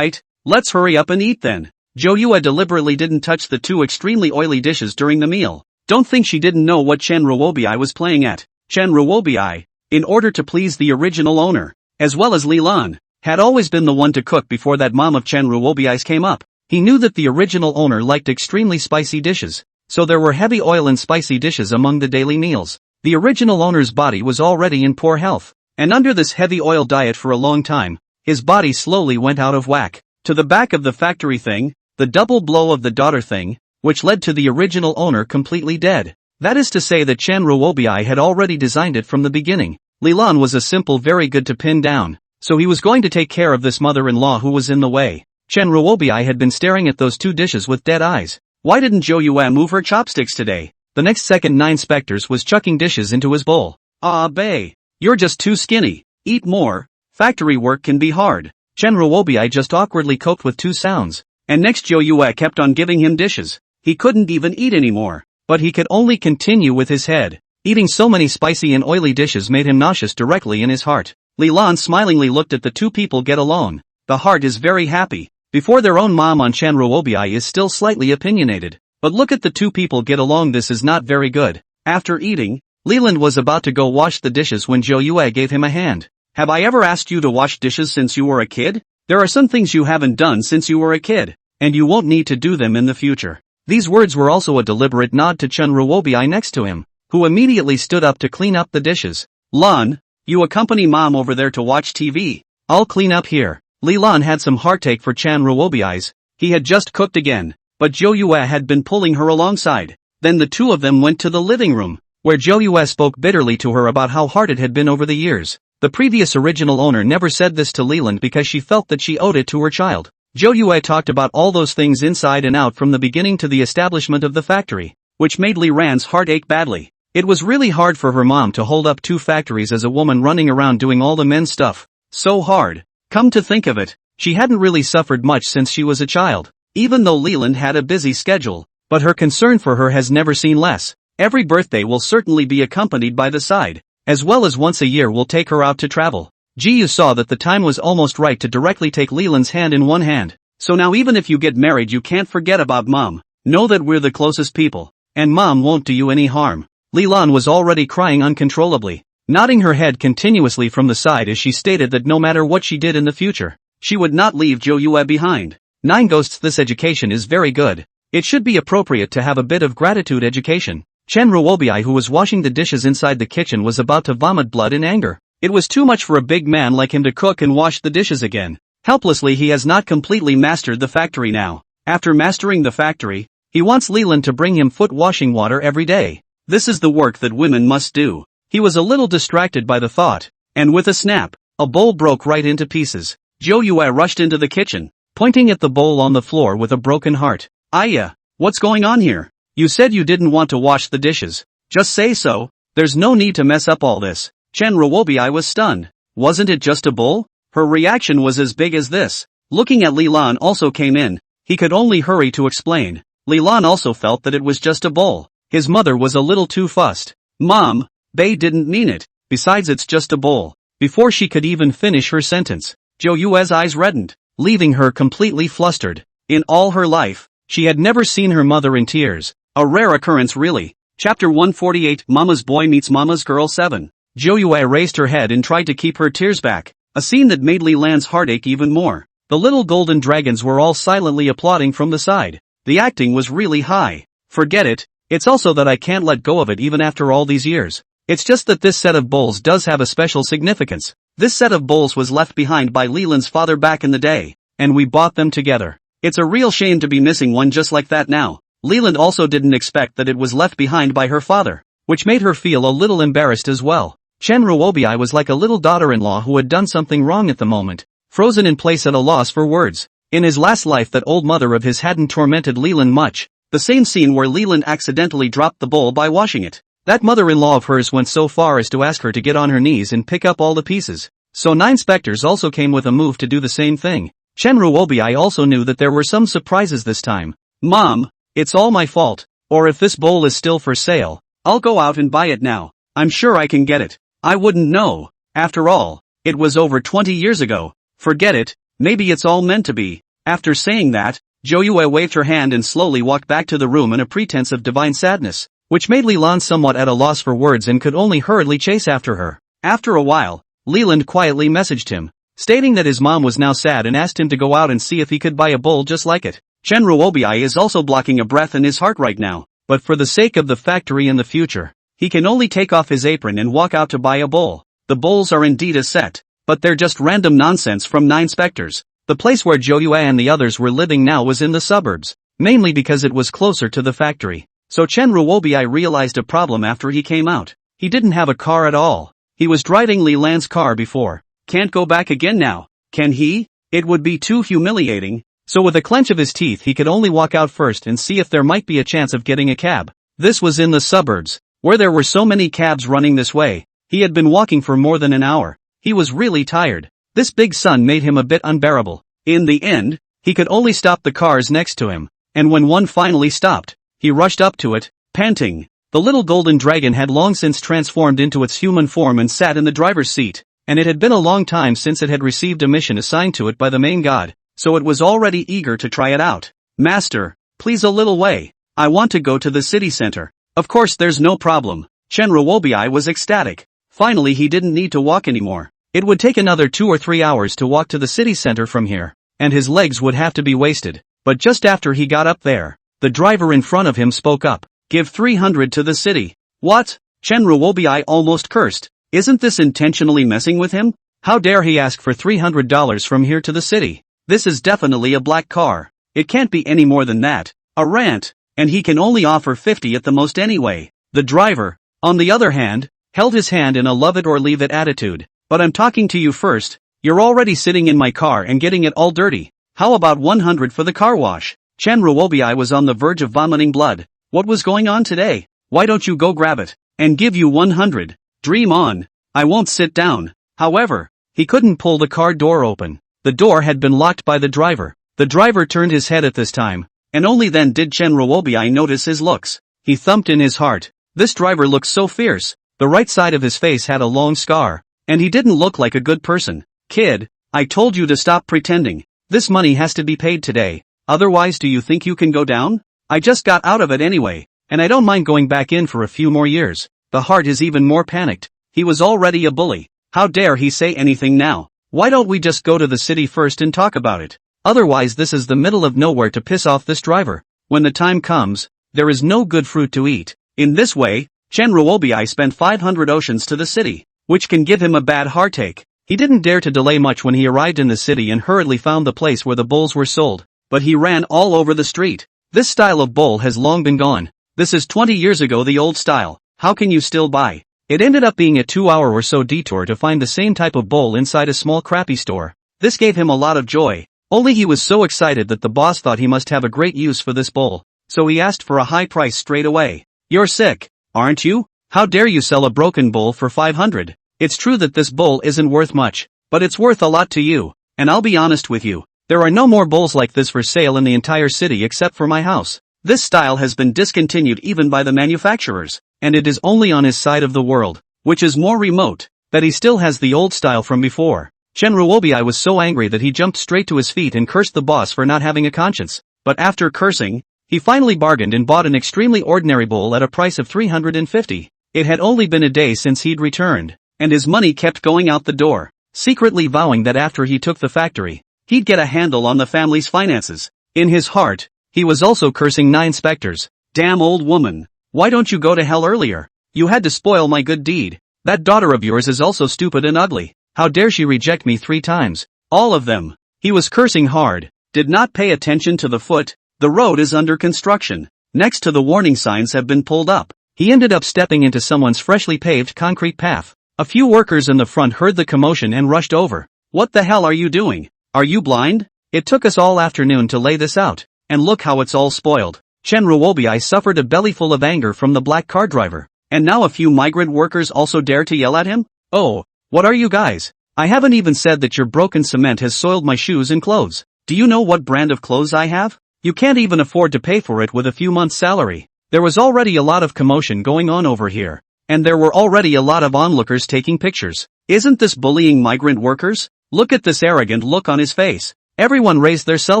let's hurry up and eat then. Zhou Yue deliberately didn't touch the 2 extremely oily dishes during the meal. Don't think she didn't know what Chen Ruobiai was playing at. Chen Ruobiai, in order to please the original owner, as well as Li Lan, had always been the one to cook before that mom of Chen Ruobiai's came up. He knew that the original owner liked extremely spicy dishes, so there were heavy oil and spicy dishes among the daily meals. The original owner's body was already in poor health, and under this heavy oil diet for a long time, his body slowly went out of whack. To the back of the factory thing, the double blow of the daughter thing, which led to the original owner completely dead. That is to say that Chen Ruobiai had already designed it from the beginning. Li Lan was a simple very good to pin down, so he was going to take care of this mother-in-law who was in the way. Chen Ruobiai had been staring at those 2 dishes with dead eyes. Why didn't Zhou Yue move her chopsticks today? The next second 9 specters was chucking dishes into his bowl. Bei, you're just too skinny. Eat more. Factory work can be hard. Chen Ruobiai just awkwardly coped with 2 sounds. And next Zhou Yue kept on giving him dishes. He couldn't even eat anymore. But he could only continue with his head. Eating so many spicy and oily dishes made him nauseous directly in his heart. Li Lan smilingly looked at the 2 people get along. The heart is very happy. Before their own mom on Chen Ruobiai is still slightly opinionated. But look at the 2 people get along. This is not very good. After eating, Leland was about to go wash the dishes when Zhou Yue gave him a hand. Have I ever asked you to wash dishes since you were a kid? There are some things you haven't done since you were a kid, and you won't need to do them in the future. These words were also a deliberate nod to Chen Ruobiai next to him, who immediately stood up to clean up the dishes. Lan, you accompany mom over there to watch TV. I'll clean up here. Li Lan had some heartache for Chen Ruobiai's. He had just cooked again, but Zhou Yue had been pulling her alongside. Then the 2 of them went to the living room, where Zhou Yue spoke bitterly to her about how hard it had been over the years. The previous original owner never said this to Leland because she felt that she owed it to her child. Zhou Yue talked about all those things inside and out from the beginning to the establishment of the factory, which made Li Ran's heart ache badly. It was really hard for her mom to hold up 2 factories as a woman running around doing all the men's stuff. So hard. Come to think of it, she hadn't really suffered much since she was a child, even though Leland had a busy schedule, but her concern for her has never seen less. Every birthday will certainly be accompanied by the side, as well as once a year we'll take her out to travel. Jiyu saw that the time was almost right to directly take Leland's hand in one hand. So now even if you get married you can't forget about mom. Know that we're the closest people, and mom won't do you any harm. Leland was already crying uncontrollably, nodding her head continuously from the side as she stated that no matter what she did in the future, she would not leave Zhou Yue behind. 9 ghosts. This education is very good. It should be appropriate to have a bit of gratitude education. Chen Ruobiai, who was washing the dishes inside the kitchen, was about to vomit blood in anger. It was too much for a big man like him to cook and wash the dishes again. Helplessly, he has not completely mastered the factory now. After mastering the factory, he wants Leland to bring him foot washing water every day. This is the work that women must do. He was a little distracted by the thought, and with a snap, a bowl broke right into pieces. Zhou Yue rushed into the kitchen, pointing at the bowl on the floor with a broken heart. Aya, what's going on here? You said you didn't want to wash the dishes. Just say so. There's no need to mess up all this. Chen Ruobiai was stunned. Wasn't it just a bowl? Her reaction was as big as this. Looking at Li Lan also came in. He could only hurry to explain. Li Lan also felt that it was just a bowl. His mother was a little too fussed. Mom, Bei didn't mean it. Besides, it's just a bowl. Before she could even finish her sentence, Zhou Yue's eyes reddened, leaving her completely flustered. In all her life, she had never seen her mother in tears. A rare occurrence really. Chapter 148, Mama's Boy Meets Mama's Girl 7. Zhou Yue raised her head and tried to keep her tears back, a scene that made Li Lan's heartache even more. The little golden dragons were all silently applauding from the side. The acting was really high. Forget it, it's also that I can't let go of it even after all these years. It's just that this set of bowls does have a special significance. This set of bowls was left behind by Leland's father back in the day, and we bought them together. It's a real shame to be missing one just like that now. Leland also didn't expect that it was left behind by her father, which made her feel a little embarrassed as well. Chen Ruobi was like a little daughter-in-law who had done something wrong at the moment, frozen in place at a loss for words. In his last life, that old mother of his hadn't tormented Leland much. The same scene where Leland accidentally dropped the bowl by washing it. That mother-in-law of hers went so far as to ask her to get on her knees and pick up all the pieces. So 9 specters also came with a move to do the same thing. Chen Ruobi also knew that there were some surprises this time. Mom, it's all my fault. Or if this bowl is still for sale, I'll go out and buy it now. I'm sure I can get it. I wouldn't know. After all, it was over 20 years ago. Forget it, maybe it's all meant to be. After saying that, Zhou Yue waved her hand and slowly walked back to the room in a pretense of divine sadness, which made Leland somewhat at a loss for words and could only hurriedly chase after her. After a while, Leland quietly messaged him, stating that his mom was now sad and asked him to go out and see if he could buy a bowl just like it. Chen Ruobi is also blocking a breath in his heart right now, but for the sake of the factory in the future, he can only take off his apron and walk out to buy a bowl. The bowls are indeed a set, but they're just random nonsense from 9 specters. The place where Zhou Yue and the others were living now was in the suburbs, mainly because it was closer to the factory. So Chen Ruobi realized a problem after he came out. He didn't have a car at all. He was driving Leland's car before. Can't go back again now, can he? It would be too humiliating. So with a clench of his teeth he could only walk out first and see if there might be a chance of getting a cab. This was in the suburbs, where there were so many cabs running this way. He had been walking for more than an hour. He was really tired. This big sun made him a bit unbearable. In the end, he could only stop the cars next to him, and when one finally stopped, he rushed up to it, panting. The little golden dragon had long since transformed into its human form and sat in the driver's seat, and it had been a long time since it had received a mission assigned to it by the main god, so it was already eager to try it out. Master, please a little way. I want to go to the city center. Of course there's no problem. Chen Ruobi was ecstatic. Finally he didn't need to walk anymore. It would take another 2 or 3 hours to walk to the city center from here, and his legs would have to be wasted. But just after he got up there, the driver in front of him spoke up. Give 300 to the city. What? Chen Ruobi almost cursed. Isn't this intentionally messing with him? How dare he ask for $300 from here to the city? This is definitely a black car. It can't be any more than that. A rant. And he can only offer 50 at the most anyway. The driver, on the other hand, held his hand in a love it or leave it attitude. But I'm talking to you first. You're already sitting in my car and getting it all dirty. How about 100 for the car wash? Chen Ruobi was on the verge of vomiting blood. What was going on today? Why don't you go grab it? And give you 100. Dream on. I won't sit down. However, he couldn't pull the car door open. The door had been locked by the driver. The driver turned his head at this time, and only then did Chen Ruobi notice his looks. He thumped in his heart. This driver looked so fierce. The right side of his face had a long scar, and he didn't look like a good person. Kid, I told you to stop pretending. This money has to be paid today. Otherwise, do you think you can go down? I just got out of it anyway, and I don't mind going back in for a few more years. The heart is even more panicked. He was already a bully. How dare he say anything now? Why don't we just go to the city first and talk about it? Otherwise this is the middle of nowhere to piss off this driver. When the time comes, there is no good fruit to eat. In this way, Chen Ruobi spent 500 oceans to the city, which can give him a bad heartache. He didn't dare to delay much when he arrived in the city and hurriedly found the place where the bowls were sold, but he ran all over the street. This style of bowl has long been gone. This is 20 years ago, the old style. How can you still buy? It ended up being a 2-hour or so detour to find the same type of bowl inside a small crappy store. This gave him a lot of joy. Only he was so excited that the boss thought he must have a great use for this bowl, so he asked for a high price straight away. You're sick, aren't you? How dare you sell a broken bowl for 500? It's true that this bowl isn't worth much, but it's worth a lot to you, and I'll be honest with you. There are no more bowls like this for sale in the entire city except for my house. This style has been discontinued even by the manufacturers, and it is only on his side of the world, which is more remote, that he still has the old style from before. Chen Ruobi was so angry that he jumped straight to his feet and cursed the boss for not having a conscience. But after cursing, he finally bargained and bought an extremely ordinary bowl at a price of 350. It had only been a day since he'd returned, and his money kept going out the door, secretly vowing that after he took the factory, he'd get a handle on the family's finances. In his heart, he was also cursing 9 specters. Damn old woman. Why don't you go to hell earlier? You had to spoil my good deed. That daughter of yours is also stupid and ugly. How dare she reject me 3 times? All of them. He was cursing hard. Did not pay attention to the foot. The road is under construction. Next to the warning signs have been pulled up. He ended up stepping into someone's freshly paved concrete path. A few workers in the front heard the commotion and rushed over. What the hell are you doing? Are you blind? It took us all afternoon to lay this out. And look how it's all spoiled. Chen Ruobi suffered a bellyful of anger from the black car driver. And now a few migrant workers also dare to yell at him? Oh, what are you guys? I haven't even said that your broken cement has soiled my shoes and clothes. Do you know what brand of clothes I have? You can't even afford to pay for it with a few months' salary. There was already a lot of commotion going on over here. And there were already a lot of onlookers taking pictures. Isn't this bullying migrant workers? Look at this arrogant look on his face. Everyone raised their cell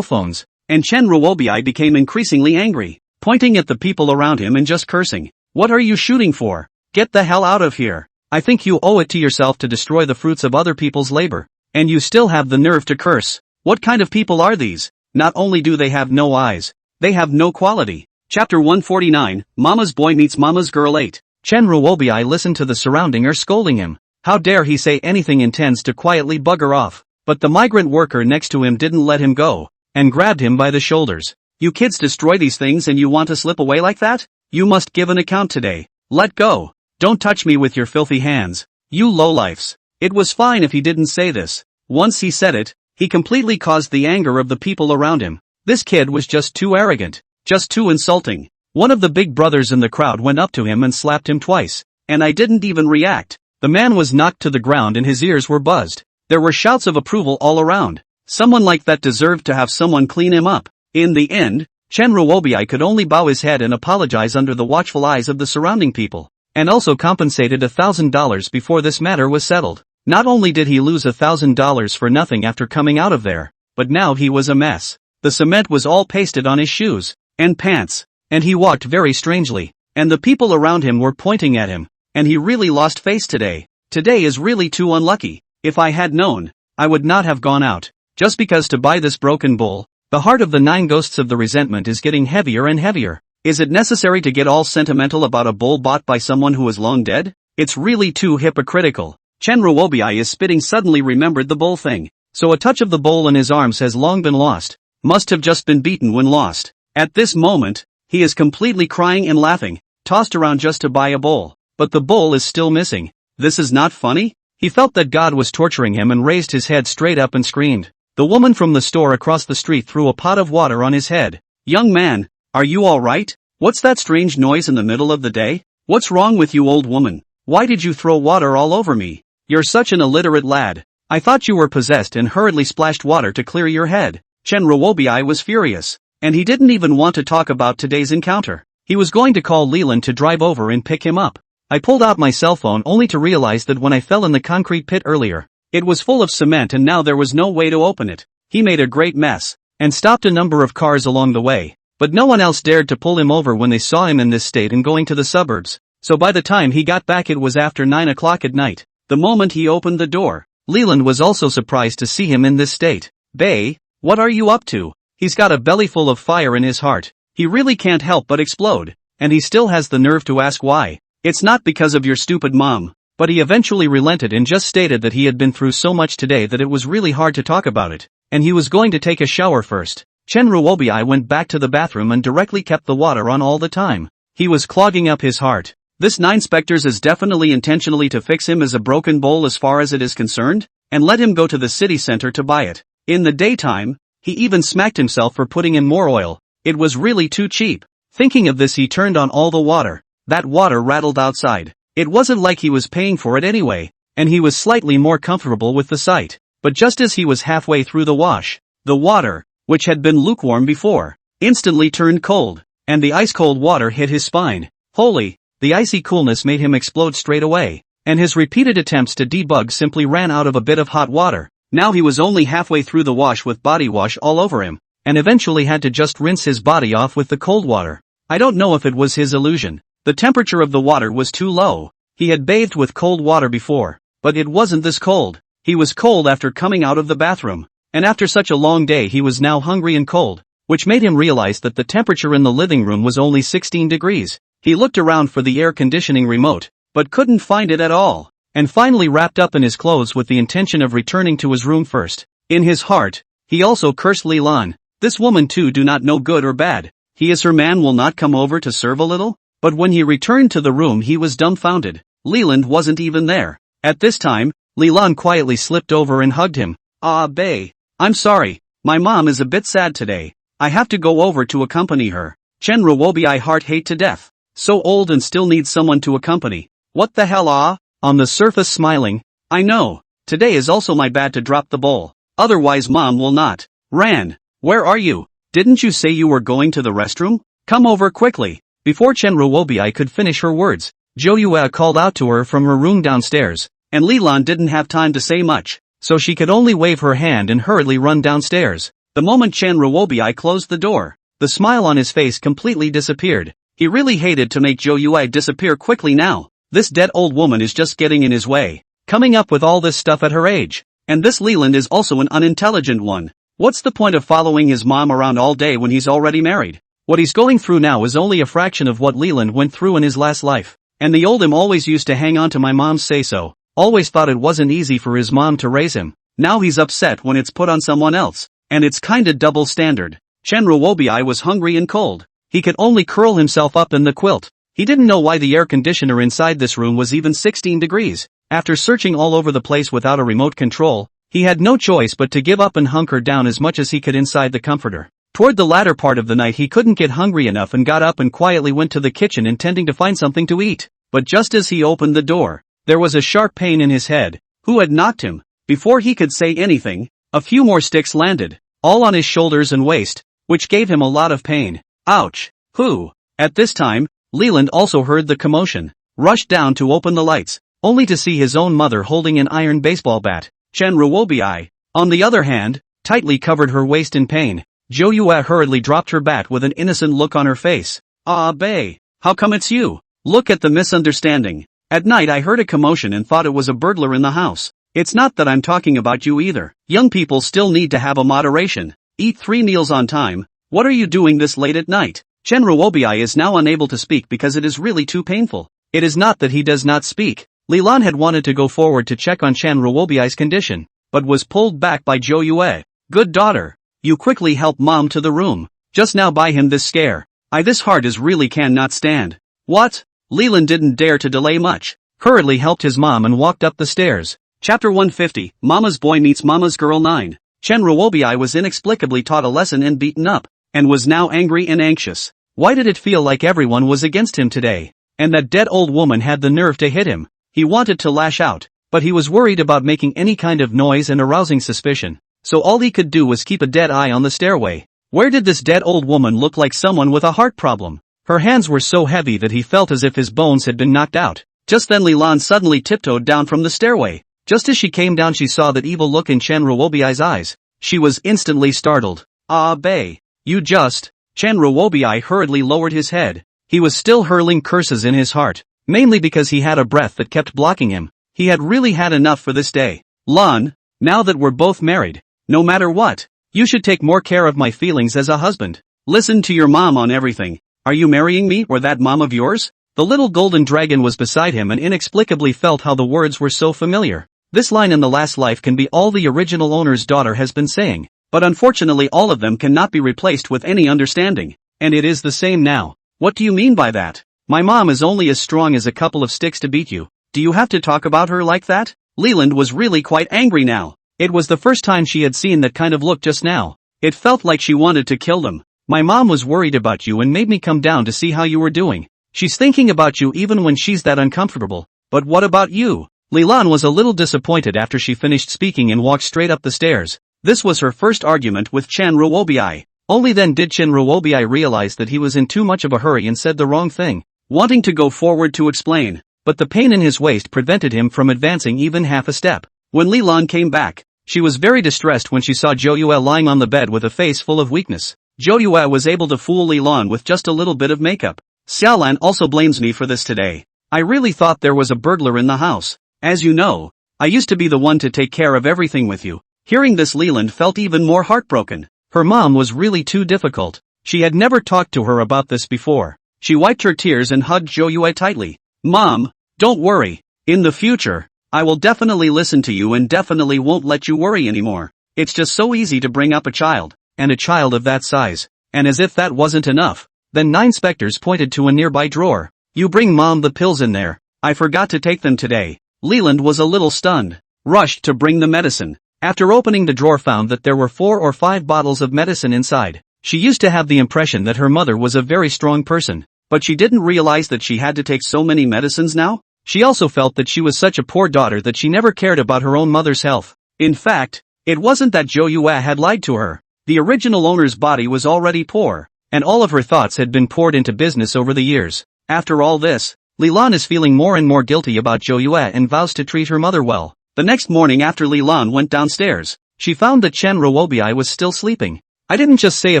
phones. And Chen Ruobi became increasingly angry, pointing at the people around him and just cursing. What are you shooting for? Get the hell out of here. I think you owe it to yourself to destroy the fruits of other people's labor. And you still have the nerve to curse. What kind of people are these? Not only do they have no eyes, they have no quality. Chapter 149, Mama's Boy Meets Mama's Girl 8. Chen Ruobi listened to the surrounding scolding him. How dare he say anything intends to quietly bugger off. But the migrant worker next to him didn't let him go, and grabbed him by the shoulders. You kids destroy these things and you want to slip away like that? You must give an account today. Let go. Don't touch me with your filthy hands. You lowlifes. It was fine if he didn't say this. Once he said it, he completely caused the anger of the people around him. This kid was just too arrogant. Just too insulting. One of the big brothers in the crowd went up to him and slapped him twice. And I didn't even react. The man was knocked to the ground and his ears were buzzed. There were shouts of approval all around. Someone like that deserved to have someone clean him up. In the end, Chen Ruobi could only bow his head and apologize under the watchful eyes of the surrounding people. And also compensated $1,000 before this matter was settled. Not only did he lose $1,000 for nothing after coming out of there, but now he was a mess. The cement was all pasted on his shoes and pants, and he walked very strangely, and the people around him were pointing at him, and he really lost face today. Today is really too unlucky. If I had known, I would not have gone out, just because to buy this broken bowl. The heart of the 9 ghosts of the resentment is getting heavier and heavier. Is it necessary to get all sentimental about a bowl bought by someone who is long dead? It's really too hypocritical. Chen Ruobi is spitting suddenly remembered the bowl thing. So a touch of the bowl in his arms has long been lost. Must have just been beaten when lost. At this moment, he is completely crying and laughing, tossed around just to buy a bowl. But the bowl is still missing. This is not funny? He felt that God was torturing him and raised his head straight up and screamed. The woman from the store across the street threw a pot of water on his head. Young man, are you alright? What's that strange noise in the middle of the day? What's wrong with you, old woman? Why did you throw water all over me? You're such an illiterate lad. I thought you were possessed and hurriedly splashed water to clear your head. Chen Ruobi was furious. And he didn't even want to talk about today's encounter. He was going to call Leland to drive over and pick him up. I pulled out my cell phone only to realize that when I fell in the concrete pit earlier, it was full of cement and now there was no way to open it. He made a great mess, and stopped a number of cars along the way. But no one else dared to pull him over when they saw him in this state and going to the suburbs. So by the time he got back it was after 9 o'clock at night. The moment he opened the door, Leland was also surprised to see him in this state. Bae, what are you up to? He's got a belly full of fire in his heart. He really can't help but explode. And he still has the nerve to ask why. It's not because of your stupid mom. But he eventually relented and just stated that he had been through so much today that it was really hard to talk about it. And he was going to take a shower first. Chen Ruobi went back to the bathroom and directly kept the water on all the time. He was clogging up his heart. This 9 specters is definitely intentionally to fix him as a broken bowl as far as it is concerned, and let him go to the city center to buy it. In the daytime, he even smacked himself for putting in more oil. It was really too cheap. Thinking of this he turned on all the water. That water rattled outside. It wasn't like he was paying for it anyway, and he was slightly more comfortable with the sight. But just as he was halfway through the wash, the water, which had been lukewarm before, instantly turned cold, and the ice-cold water hit his spine. Holy, the icy coolness made him explode straight away, and his repeated attempts to debug simply ran out of a bit of hot water. Now he was only halfway through the wash with body wash all over him, and eventually had to just rinse his body off with the cold water. I don't know if it was his illusion. The temperature of the water was too low. He had bathed with cold water before, but it wasn't this cold. He was cold after coming out of the bathroom, and after such a long day he was now hungry and cold. which made him realize that the temperature in the living room was only 16 degrees. He looked around for the air conditioning remote, but couldn't find it at all, and finally wrapped up in his clothes with the intention of returning to his room first. In his heart, he also cursed Leland. This woman too do not know good or bad. He is her man will not come over to serve a little? But when he returned to the room he was dumbfounded. Leland wasn't even there. At this time, Leland quietly slipped over and hugged him. Ah, bae. I'm sorry, my mom is a bit sad today. I have to go over to accompany her. Chen Ruobi heart hate to death. So old and still needs someone to accompany. What the hell On the surface smiling. I know. Today is also my bad to drop the bowl. Otherwise mom will not. Ran. Where are you? Didn't you say you were going to the restroom? Come over quickly. Before Chen Ruobi could finish her words, Zhou Yue called out to her from her room downstairs, and Leland didn't have time to say much, so she could only wave her hand and hurriedly run downstairs. The moment Chen Ruobi closed the door, the smile on his face completely disappeared. He really hated to make Zhou Yue disappear quickly now. This dead old woman is just getting in his way, coming up with all this stuff at her age. And this Leland is also an unintelligent one. What's the point of following his mom around all day when he's already married? What he's going through now is only a fraction of what Leland went through in his last life. And the old him always used to hang on to my mom's say-so, always thought it wasn't easy for his mom to raise him. Now he's upset when it's put on someone else, and it's kinda double standard. Chen Ruobi was hungry and cold. He could only curl himself up in the quilt. He didn't know why the air conditioner inside this room was even 16 degrees. After searching all over the place without a remote control, he had no choice but to give up and hunker down as much as he could inside the comforter. Toward the latter part of the night he couldn't get hungry enough and got up and quietly went to the kitchen intending to find something to eat. But just as he opened the door, there was a sharp pain in his head. Who had knocked him? Before he could say anything, a few more sticks landed, all on his shoulders and waist, which gave him a lot of pain. Ouch! Who? At this time, Leland also heard the commotion, rushed down to open the lights, only to see his own mother holding an iron baseball bat. Chen Ruobi, on the other hand, tightly covered her waist in pain. Zhou Yue hurriedly dropped her bat with an innocent look on her face. Ah, bae, how come it's you? Look at the misunderstanding. At night I heard a commotion and thought it was a burglar in the house. It's not that I'm talking about you either. Young people still need to have a moderation. Eat 3 meals on time. What are you doing this late at night? Chen Ruobi is now unable to speak because it is really too painful. It is not that he does not speak. Leland had wanted to go forward to check on Chen Ruobi's condition, but was pulled back by Zhou Yue. Good daughter. You quickly help mom to the room. Just now buy him this scare. This heart is really cannot stand. What? Leland didn't dare to delay much. Hurriedly helped his mom and walked up the stairs. Chapter 150, Mama's Boy Meets Mama's Girl 9. Chen Ruobi was inexplicably taught a lesson and beaten up, and was now angry and anxious. Why did it feel like everyone was against him today? And that dead old woman had the nerve to hit him. He wanted to lash out, but he was worried about making any kind of noise and arousing suspicion. So all he could do was keep a dead eye on the stairway. Where did this dead old woman look like someone with a heart problem? Her hands were so heavy that he felt as if his bones had been knocked out. Just then Leland suddenly tiptoed down from the stairway. Just as she came down she saw that evil look in Chen Ruobi's eyes. She was instantly startled. Ah, bae. You just... Chen Ruobi hurriedly lowered his head. He was still hurling curses in his heart, mainly because he had a breath that kept blocking him. He had really had enough for this day. Lan, now that we're both married, no matter what, you should take more care of my feelings as a husband. Listen to your mom on everything. Are you marrying me or that mom of yours? The little golden dragon was beside him and inexplicably felt how the words were so familiar. This line in the last life can be all the original owner's daughter has been saying, but unfortunately all of them cannot be replaced with any understanding, and it is the same now. What do you mean by that? My mom is only as strong as a couple of sticks to beat you. Do you have to talk about her like that? Leland was really quite angry now. It was the first time she had seen that kind of look just now. It felt like she wanted to kill them. My mom was worried about you and made me come down to see how you were doing. She's thinking about you even when she's that uncomfortable. But what about you? Leland was a little disappointed after she finished speaking and walked straight up the stairs. This was her first argument with Chen Ruobi. Only then did Chen Ruobi realize that he was in too much of a hurry and said the wrong thing, wanting to go forward to explain, but the pain in his waist prevented him from advancing even half a step. When Leland came back, she was very distressed when she saw Zhou Yue lying on the bed with a face full of weakness. Zhou Yue was able to fool Leland with just a little bit of makeup. Xiaolan also blames me for this today. I really thought there was a burglar in the house. As you know, I used to be the one to take care of everything with you. Hearing this Leland felt even more heartbroken. Her mom was really too difficult. She had never talked to her about this before. She wiped her tears and hugged Jo Yue tightly. Mom, don't worry. In the future, I will definitely listen to you and definitely won't let you worry anymore. It's just so easy to bring up a child, and a child of that size. And as if that wasn't enough, then 9 specters pointed to a nearby drawer. You bring Mom the pills in there. I forgot to take them today. Leland was a little stunned. Rushed to bring the medicine. After opening the drawer found that there were 4 or 5 bottles of medicine inside. She used to have the impression that her mother was a very strong person. But she didn't realize that she had to take so many medicines now? She also felt that she was such a poor daughter that she never cared about her own mother's health. In fact, it wasn't that Jo Yue had lied to her. The original owner's body was already poor, and all of her thoughts had been poured into business over the years. After all this, Lilan is feeling more and more guilty about Jo Yue and vows to treat her mother well. The next morning after Lilan went downstairs, she found that Chen Ruobi was still sleeping. I didn't just say a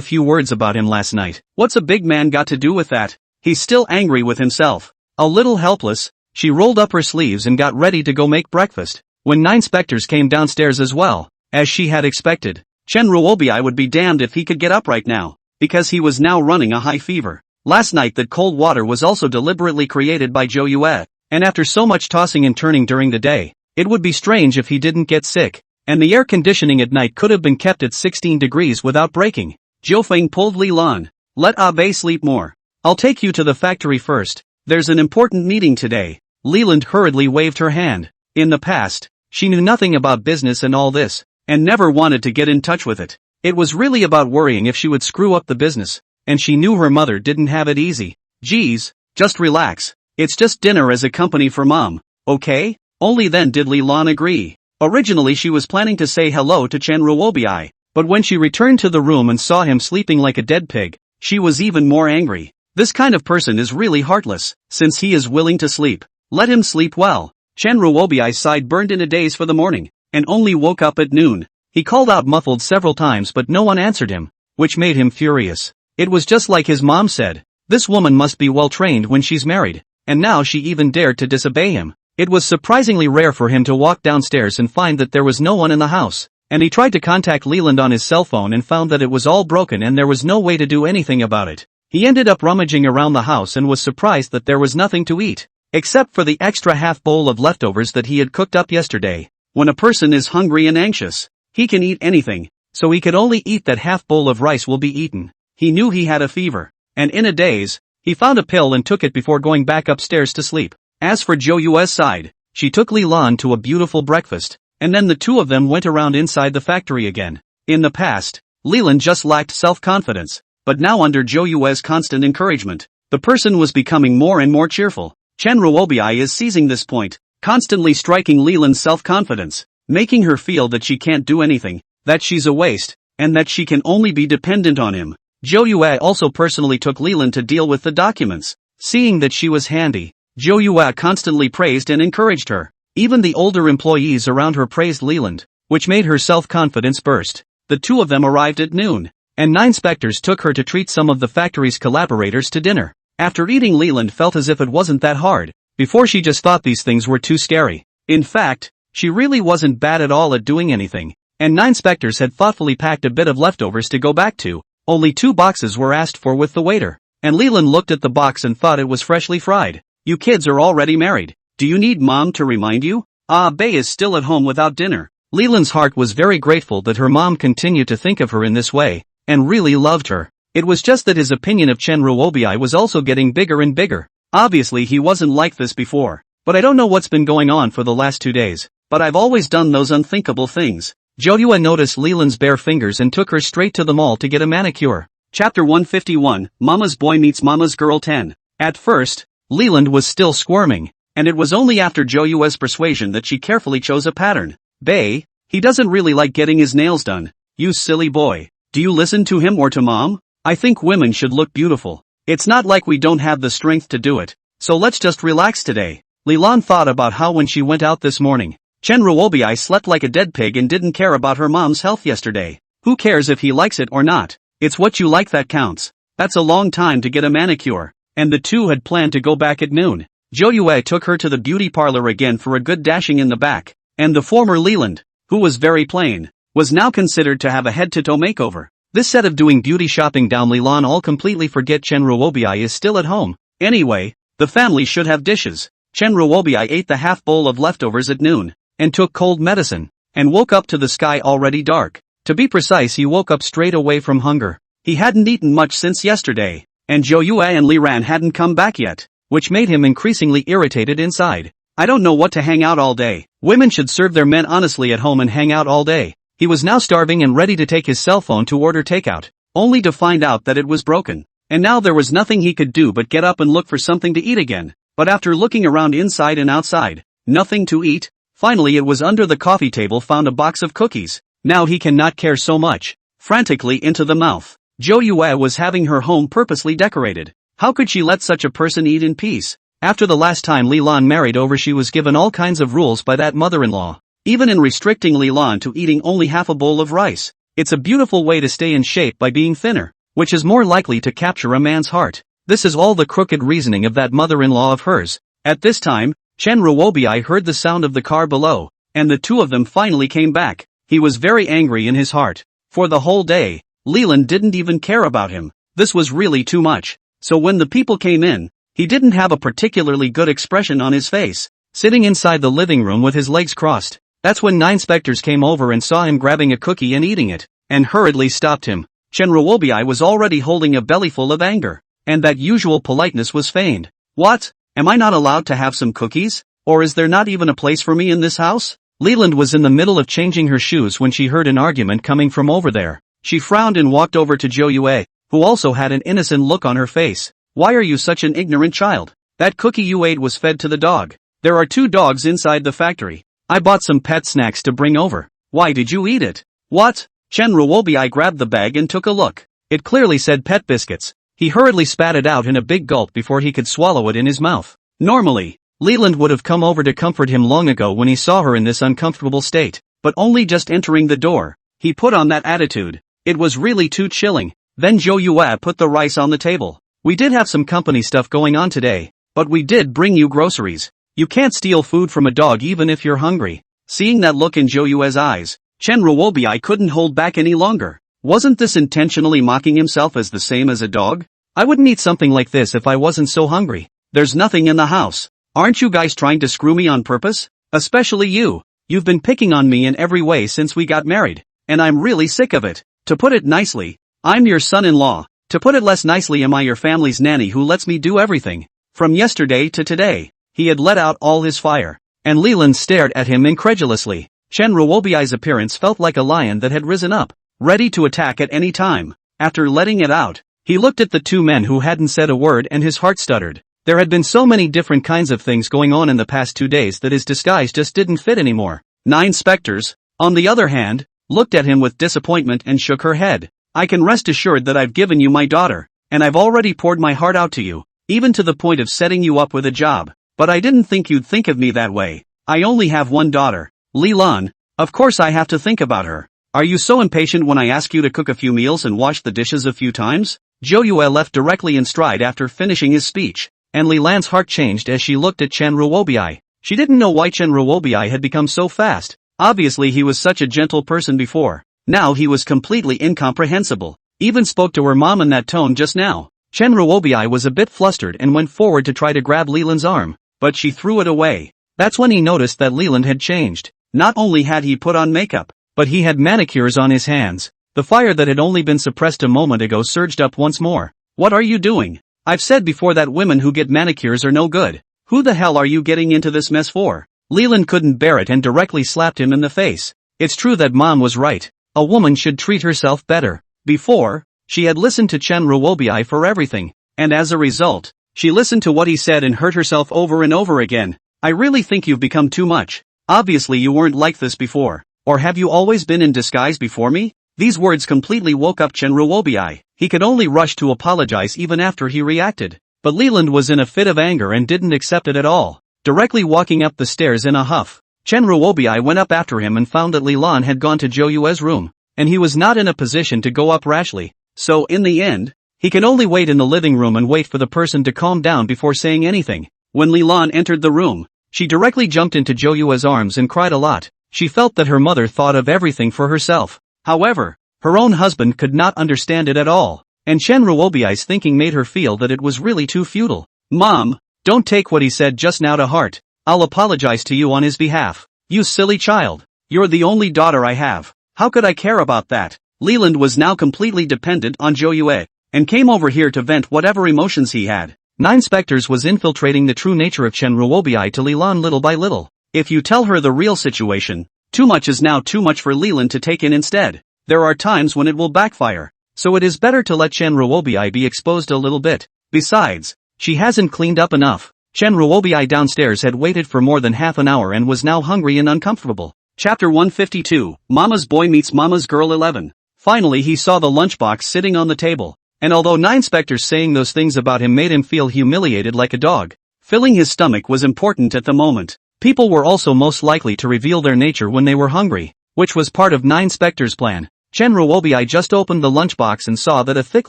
few words about him last night. What's a big man got to do with that? He's still angry with himself. A little helpless, she rolled up her sleeves and got ready to go make breakfast. When 9 specters came downstairs as well, as she had expected, Chen Ruobi would be damned if he could get up right now, because he was now running a high fever. Last night that cold water was also deliberately created by Jo Yue, and after so much tossing and turning during the day, it would be strange if he didn't get sick, and the air conditioning at night could have been kept at 16 degrees without breaking. Jiu Feng pulled Lilan. Let Abe sleep more. I'll take you to the factory first. There's an important meeting today. Leland hurriedly waved her hand. In the past, she knew nothing about business and all this, and never wanted to get in touch with it. It was really about worrying if she would screw up the business, and she knew her mother didn't have it easy. Geez, just relax. It's just dinner as a company for Mom, okay? Only then did Lilan agree. Originally she was planning to say hello to Chen Ruobi, but when she returned to the room and saw him sleeping like a dead pig, she was even more angry. This kind of person is really heartless, since he is willing to sleep. Let him sleep well. Chen Ruobi's side burned in a daze for the morning, and only woke up at noon. He called out muffled several times but no one answered him, which made him furious. It was just like his mom said, this woman must be well trained when she's married, and now she even dared to disobey him. It was surprisingly rare for him to walk downstairs and find that there was no one in the house, and he tried to contact Leland on his cell phone and found that it was all broken and there was no way to do anything about it. He ended up rummaging around the house and was surprised that there was nothing to eat, except for the extra half bowl of leftovers that he had cooked up yesterday. When a person is hungry and anxious, he can eat anything, so he could only eat that half bowl of rice will be eaten. He knew he had a fever, and in a daze, he found a pill and took it before going back upstairs to sleep. As for Jo Yue's side, she took Lilan to a beautiful breakfast, and then the two of them went around inside the factory again. In the past, Leland just lacked self-confidence, but now under Jo Yue's constant encouragement, the person was becoming more and more cheerful. Chen Ruobi is seizing this point, constantly striking Leland's self-confidence, making her feel that she can't do anything, that she's a waste, and that she can only be dependent on him. Jo Yue also personally took Leland to deal with the documents. Seeing that she was handy, Jo Yue constantly praised and encouraged her. Even the older employees around her praised Leland, which made her self-confidence burst. The two of them arrived at noon, and 9 specters took her to treat some of the factory's collaborators to dinner. After eating, Leland felt as if it wasn't that hard. Before she just thought these things were too scary. In fact, she really wasn't bad at all at doing anything, and 9 specters had thoughtfully packed a bit of leftovers to go back to. Only 2 boxes were asked for with the waiter, and Leland looked at the box and thought it was freshly fried. You kids are already married. Do you need Mom to remind you? Bei is still at home without dinner. Leland's heart was very grateful that her mom continued to think of her in this way, and really loved her. It was just that his opinion of Chen Ruobi was also getting bigger and bigger. Obviously he wasn't like this before, but I don't know what's been going on for the last 2 days, but I've always done those unthinkable things. Jo Yue noticed Leland's bare fingers and took her straight to the mall to get a manicure. Chapter 151, Mama's Boy Meets Mama's Girl 10. At first, Leland was still squirming, and it was only after Jo Yue's persuasion that she carefully chose a pattern. Bei, he doesn't really like getting his nails done. You silly boy. Do you listen to him or to Mom? I think women should look beautiful. It's not like we don't have the strength to do it, so let's just relax today. Lilan thought about how when she went out this morning, Chen Ruobi slept like a dead pig and didn't care about her mom's health yesterday. Who cares if he likes it or not? It's what you like that counts. That's a long time to get a manicure, and the two had planned to go back at noon. Jo Yue took her to the beauty parlor again for a good dashing in the back, and the former Leland, who was very plain, was now considered to have a head-to-toe makeover. This set of doing beauty shopping down Lilan all completely forget Chen Ruobiai is still at home. Anyway, the family should have dishes. Chen Ruobiai ate the half bowl of leftovers at noon, and took cold medicine, and woke up to the sky already dark. To be precise, he woke up straight away from hunger. He hadn't eaten much since yesterday, and Zhou Yue and Li Ran hadn't come back yet, which made him increasingly irritated inside. I don't know what to hang out all day. Women should serve their men honestly at home and hang out all day. He was now starving and ready to take his cell phone to order takeout, only to find out that it was broken. And now there was nothing he could do but get up and look for something to eat again. But after looking around inside and outside, nothing to eat. Finally it was under the coffee table found a box of cookies. Now he cannot care so much. Frantically into the mouth. Zhou Yue was having her home purposely decorated. How could she let such a person eat in peace? After the last time Li Lan married over, she was given all kinds of rules by that mother-in-law. Even in restricting Li Lan to eating only half a bowl of rice. It's a beautiful way to stay in shape by being thinner, which is more likely to capture a man's heart. This is all the crooked reasoning of that mother-in-law of hers. At this time, Chen Ruobiai heard the sound of the car below, and the two of them finally came back. He was very angry in his heart. For the whole day, Leland didn't even care about him. This was really too much. So when the people came in, he didn't have a particularly good expression on his face, sitting inside the living room with his legs crossed. That's when 9 specters came over and saw him grabbing a cookie and eating it, and hurriedly stopped him. Chen Ruobiai was already holding a bellyful of anger, and that usual politeness was feigned. What? Am I not allowed to have some cookies? Or is there not even a place for me in this house? Leland was in the middle of changing her shoes when she heard an argument coming from over there. She frowned and walked over to Zhou Yue, who also had an innocent look on her face. Why are you such an ignorant child? That cookie you ate was fed to the dog. There are 2 dogs inside the factory. I bought some pet snacks to bring over. Why did you eat it? What? Chen Ruobiai grabbed the bag and took a look. It clearly said pet biscuits. He hurriedly spat it out in a big gulp before he could swallow it in his mouth. Normally, Leland would have come over to comfort him long ago when he saw her in this uncomfortable state, but only just entering the door, he put on that attitude. It was really too chilling. Then Zhou Yue put the rice on the table. We did have some company stuff going on today, but we did bring you groceries. You can't steal food from a dog even if you're hungry. Seeing that look in Zhou Yue's eyes, Chen Ruobiai couldn't hold back any longer. Wasn't this intentionally mocking himself as the same as a dog? I wouldn't eat something like this if I wasn't so hungry. There's nothing in the house. Aren't you guys trying to screw me on purpose? Especially you. You've been picking on me in every way since we got married, and I'm really sick of it. To put it nicely, I'm your son-in-law. To put it less nicely, am I your family's nanny who lets me do everything? From yesterday to today, he had let out all his fire, and Leland stared at him incredulously. Chen Ruobiai's appearance felt like a lion that had risen up, ready to attack at any time. After letting it out, he looked at the 2 men who hadn't said a word and his heart stuttered. There had been so many different kinds of things going on in the past 2 days that his disguise just didn't fit anymore. 9 specters, on the other hand, looked at him with disappointment and shook her head. I can rest assured that I've given you my daughter, and I've already poured my heart out to you, even to the point of setting you up with a job. But I didn't think you'd think of me that way. I only have one daughter, Li Lan. Of course I have to think about her. Are you so impatient when I ask you to cook a few meals and wash the dishes a few times? Zhou Yue left directly in stride after finishing his speech, and Li Lan's heart changed as she looked at Chen Ruobiai. She didn't know why Chen Ruobiai had become so fast. Obviously he was such a gentle person before. Now he was completely incomprehensible. Even spoke to her mom in that tone just now. Chen Ruobiai was a bit flustered and went forward to try to grab Leland's arm, but she threw it away. That's when he noticed that Leland had changed. Not only had he put on makeup, but he had manicures on his hands. The fire that had only been suppressed a moment ago surged up once more. What are you doing? I've said before that women who get manicures are no good. Who the hell are you getting into this mess for? Leland couldn't bear it and directly slapped him in the face. It's true that mom was right. A woman should treat herself better. Before, she had listened to Chen Ruobiai for everything, and as a result, she listened to what he said and hurt herself over and over again. I really think you've become too much. Obviously you weren't like this before. Or have you always been in disguise before me? These words completely woke up Chen Ruobiai. He could only rush to apologize even after he reacted. But Leland was in a fit of anger and didn't accept it at all. Directly walking up the stairs in a huff, Chen Ruobiai went up after him and found that Li Lan had gone to Zhou Yue's room, and he was not in a position to go up rashly. So in the end, he could only wait in the living room and wait for the person to calm down before saying anything. When Li Lan entered the room, she directly jumped into Zhou Yue's arms and cried a lot. She felt that her mother thought of everything for herself. However, Her own husband could not understand it at all, and Chen Ruobiai's thinking made her feel that it was really too futile. Mom, don't take what he said just now to heart. I'll apologize to you on his behalf. You silly child. You're the only daughter I have. How could I care about that? Leland was now completely dependent on Zhou Yue, and came over here to vent whatever emotions he had. Nine Spectres was infiltrating the true nature of Chen Ruobiai to Leland little by little. If you tell her the real situation, too much is now too much for Leland to take in instead. There are times when it will backfire, so it is better to let Chen Ruobiai be exposed a little bit. Besides, she hasn't cleaned up enough. Chen Ruobiai downstairs had waited for more than half an hour and was now hungry and uncomfortable. Chapter 152, Mama's Boy Meets Mama's Girl 11. Finally he saw the lunchbox sitting on the table, and although Nine Spectres saying those things about him made him feel humiliated like a dog, filling his stomach was important at the moment. People were also most likely to reveal their nature when they were hungry, which was part of Nine Spectres' plan. Chen Ruobiai just opened the lunchbox and saw that a thick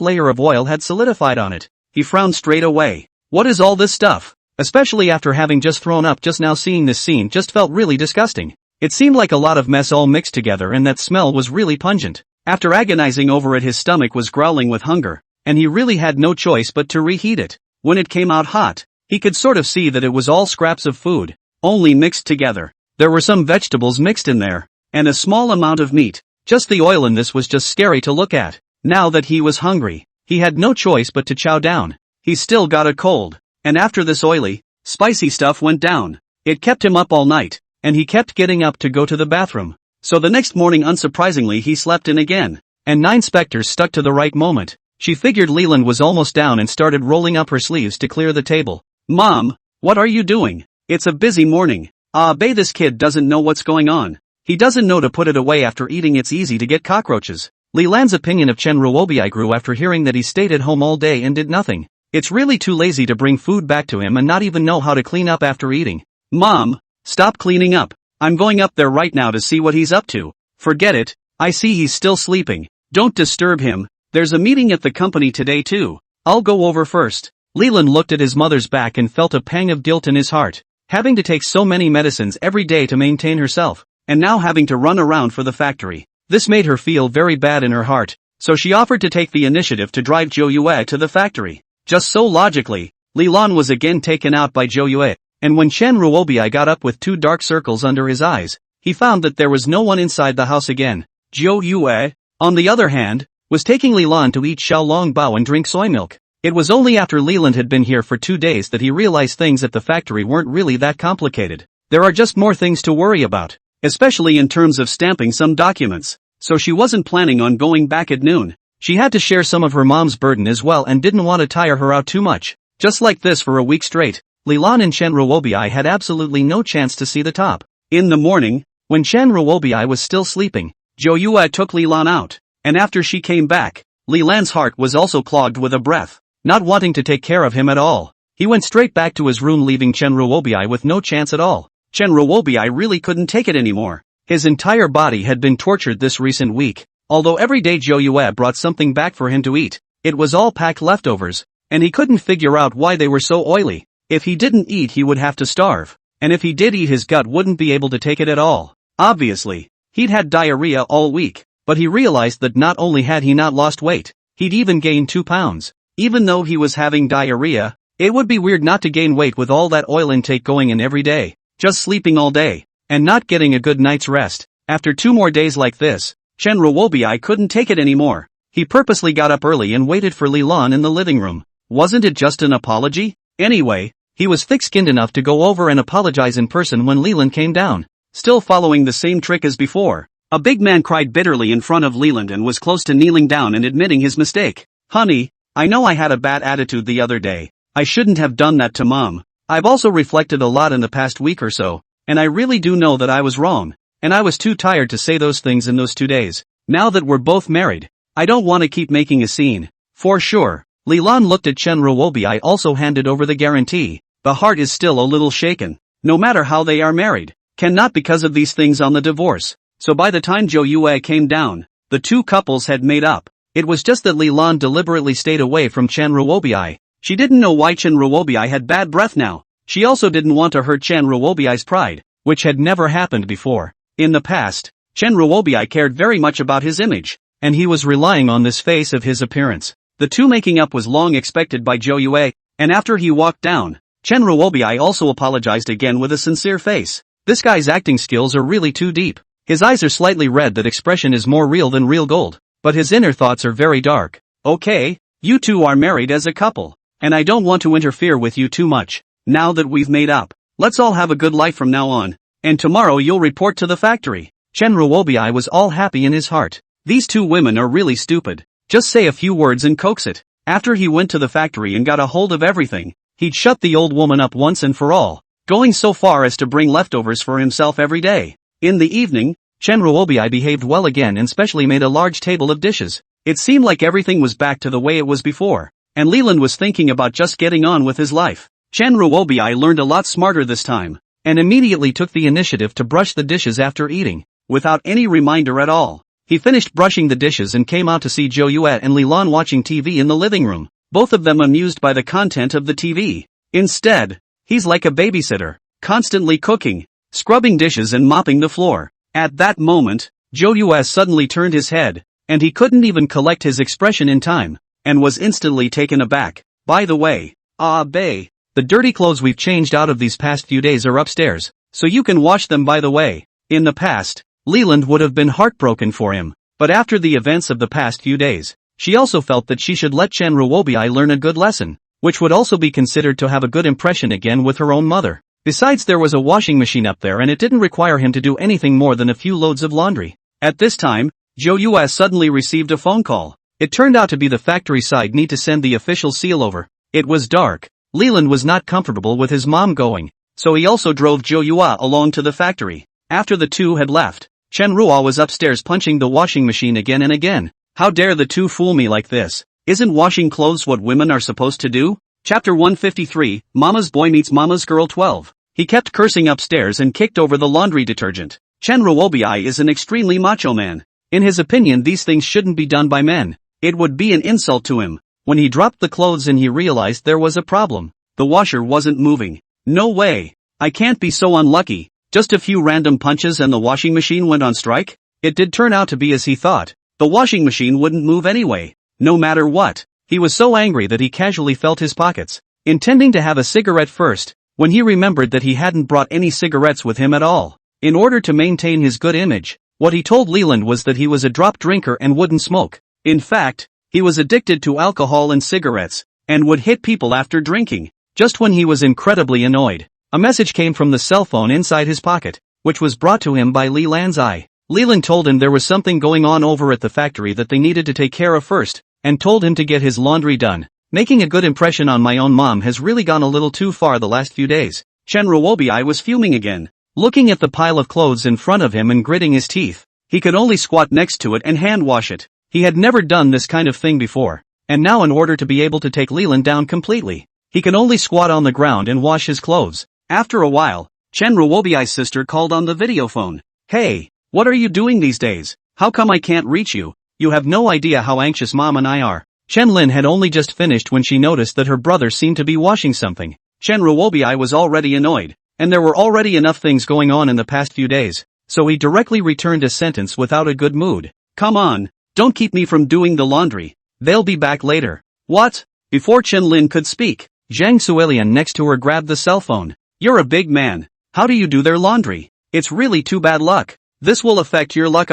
layer of oil had solidified on it. He frowned straight away. What is all this stuff? Especially after having just thrown up just now, seeing this scene just felt really disgusting. It seemed like a lot of mess all mixed together, and that smell was really pungent. After agonizing over it, his stomach was growling with hunger, and he really had no choice but to reheat it. When it came out hot, he could sort of see that it was all scraps of food, only mixed together. There were some vegetables mixed in there, and a small amount of meat. Just the oil in this was just scary to look at. Now that he was hungry, he had no choice but to chow down. He still got a cold, and after this oily, spicy stuff went down, it kept him up all night, and he kept getting up to go to the bathroom. So the next morning, unsurprisingly, he slept in again, and Nine Spectres stuck to the right moment. She figured Leland was almost down and started rolling up her sleeves to clear the table. Mom, what are you doing? It's a busy morning. This kid doesn't know what's going on. He doesn't know to put it away after eating. It's easy to get cockroaches. Leland's opinion of Chen Ruobiai grew after hearing that he stayed at home all day and did nothing. It's really too lazy to bring food back to him and not even know how to clean up after eating. Mom, stop cleaning up. I'm going up there right now to see what he's up to. Forget it, I see he's still sleeping. Don't disturb him. There's a meeting at the company today too. I'll go over first. Leland looked at his mother's back and felt a pang of guilt in his heart. Having to take so many medicines every day to maintain herself, and now having to run around for the factory. This made her feel very bad in her heart, so she offered to take the initiative to drive Zhou Yue to the factory. Just so logically, Leland was again taken out by Zhou Yue, and when Chen Ruobiai got up with 2 dark circles under his eyes, he found that there was no one inside the house again. Zhou Yue, on the other hand, was taking Leland to eat xiaolong bao and drink soy milk. It was only after Leland had been here for 2 days that he realized things at the factory weren't really that complicated. There are just more things to worry about, especially in terms of stamping some documents, so she wasn't planning on going back at noon. She had to share some of her mom's burden as well and didn't want to tire her out too much. Just like this for a week straight, Leland and Chen Ruobiai had absolutely no chance to see the top. In the morning, when Chen Ruobiai was still sleeping, Zhou Yue took Leland out, and after she came back, Leland's heart was also clogged with a breath. Not wanting to take care of him at all, he went straight back to his room, leaving Chen Ruobiai with no chance at all. Chen Ruobiai really couldn't take it anymore. His entire body had been tortured this recent week. Although every day Zhou Yue brought something back for him to eat, it was all packed leftovers, and he couldn't figure out why they were so oily. If he didn't eat, he would have to starve, and if he did eat, his gut wouldn't be able to take it at all. Obviously, he'd had diarrhea all week, but he realized that not only had he not lost weight, he'd even gained 2 pounds. Even though he was having diarrhea, it would be weird not to gain weight with all that oil intake going in every day, just sleeping all day, and not getting a good night's rest. After 2 more days like this, Chen Ruobiai couldn't take it anymore. He purposely got up early and waited for Leland in the living room. Wasn't it just an apology? Anyway, he was thick-skinned enough to go over and apologize in person when Leland came down. Still following the same trick as before, a big man cried bitterly in front of Leland and was close to kneeling down and admitting his mistake. Honey, I know I had a bad attitude the other day. I shouldn't have done that to Mom. I've also reflected a lot in the past week or so, and I really do know that I was wrong. And I was too tired to say those things in those 2 days. Now that we're both married, I don't want to keep making a scene. For sure. Leland looked at Chen Ruobiai, also handed over the guarantee. The heart is still a little shaken. No matter how they are married, cannot because of these things on the divorce. So by the time Zhou Yue came down, the 2 couples had made up. It was just that Leland deliberately stayed away from Chen Ruobiai. She didn't know why Chen Ruobiai had bad breath now. She also didn't want to hurt Chen Ruobiai's pride, which had never happened before. In the past, Chen Ruobiai cared very much about his image. and he was relying on this face of his appearance. The two making up was long expected by Jo Yue, and after he walked down, Chen Ruobi also apologized again with a sincere face. This guy's acting skills are really too deep. His eyes are slightly red, that expression is more real than real gold, but his inner thoughts are very dark. Okay, you two are married as a couple, and I don't want to interfere with you too much. Now that we've made up, let's all have a good life from now on, and tomorrow you'll report to the factory. Chen Ruobi was all happy in his heart. These two women are really stupid. Just say a few words and coax it. After he went to the factory and got a hold of everything, he'd shut the old woman up once and for all, going so far as to bring leftovers for himself every day. In the evening, Chen Ruobi behaved well again and specially made a large table of dishes. It seemed like everything was back to the way it was before, and Leland was thinking about just getting on with his life. Chen Ruobi learned a lot smarter this time, and immediately took the initiative to brush the dishes after eating, without any reminder at all. He finished brushing the dishes and came out to see Jo Yue and Lilan watching TV in the living room, both of them amused by the content of the TV. Instead, he's like a babysitter, constantly cooking, scrubbing dishes and mopping the floor. At that moment, Jo Yue suddenly turned his head, and he couldn't even collect his expression in time, and was instantly taken aback. By the way, bae, the dirty clothes we've changed out of these past few days are upstairs, so you can wash them by the way. In the past, Leland would have been heartbroken for him, but after the events of the past few days, she also felt that she should let Chen Ruobi learn a good lesson, which would also be considered to have a good impression again with her own mother. Besides, there was a washing machine up there and it didn't require him to do anything more than a few loads of laundry. At this time, Jo Yue suddenly received a phone call. It turned out to be the factory side need to send the official seal over. It was dark. Leland was not comfortable with his mom going, so he also drove Jo Yue along to the factory. After the two had left, Chen Ruo was upstairs punching the washing machine again and again. How dare the two fool me like this? Isn't washing clothes what women are supposed to do? Chapter 153, Mama's Boy Meets Mama's Girl 12. He kept cursing upstairs and kicked over the laundry detergent. Chen Ruobi is an extremely macho man. In his opinion, these things shouldn't be done by men. It would be an insult to him. When he dropped the clothes and he realized there was a problem. The washer wasn't moving. No way. I can't be so unlucky. Just a few random punches and the washing machine went on strike? It did turn out to be as he thought. The washing machine wouldn't move anyway, no matter what. He was so angry that he casually felt his pockets, intending to have a cigarette first, when he remembered that he hadn't brought any cigarettes with him at all. In order to maintain his good image, what he told Leland was that he was a drop drinker and wouldn't smoke. In fact, he was addicted to alcohol and cigarettes, and would hit people after drinking. Just when he was incredibly annoyed, a message came from the cell phone inside his pocket, which was brought to him by Li Lanzai. Leland told him there was something going on over at the factory that they needed to take care of first, and told him to get his laundry done. Making a good impression on my own mom has really gone a little too far the last few days. Chen Ruobi was fuming again, looking at the pile of clothes in front of him and gritting his teeth. He could only squat next to it and hand wash it. He had never done this kind of thing before, and now in order to be able to take Leland down completely, he can only squat on the ground and wash his clothes. After a while, Chen Ruobi's sister called on the video phone. Hey, what are you doing these days? How come I can't reach you? You have no idea how anxious Mom and I are. Chen Lin had only just finished when she noticed that her brother seemed to be washing something. Chen Ruobi was already annoyed, and there were already enough things going on in the past few days, so he directly returned a sentence without a good mood. Come on, don't keep me from doing the laundry. They'll be back later. What? Before Chen Lin could speak, Zhang Suelian next to her grabbed the cell phone. You're a big man. How do you do their laundry? It's really too bad luck. This will affect your luck.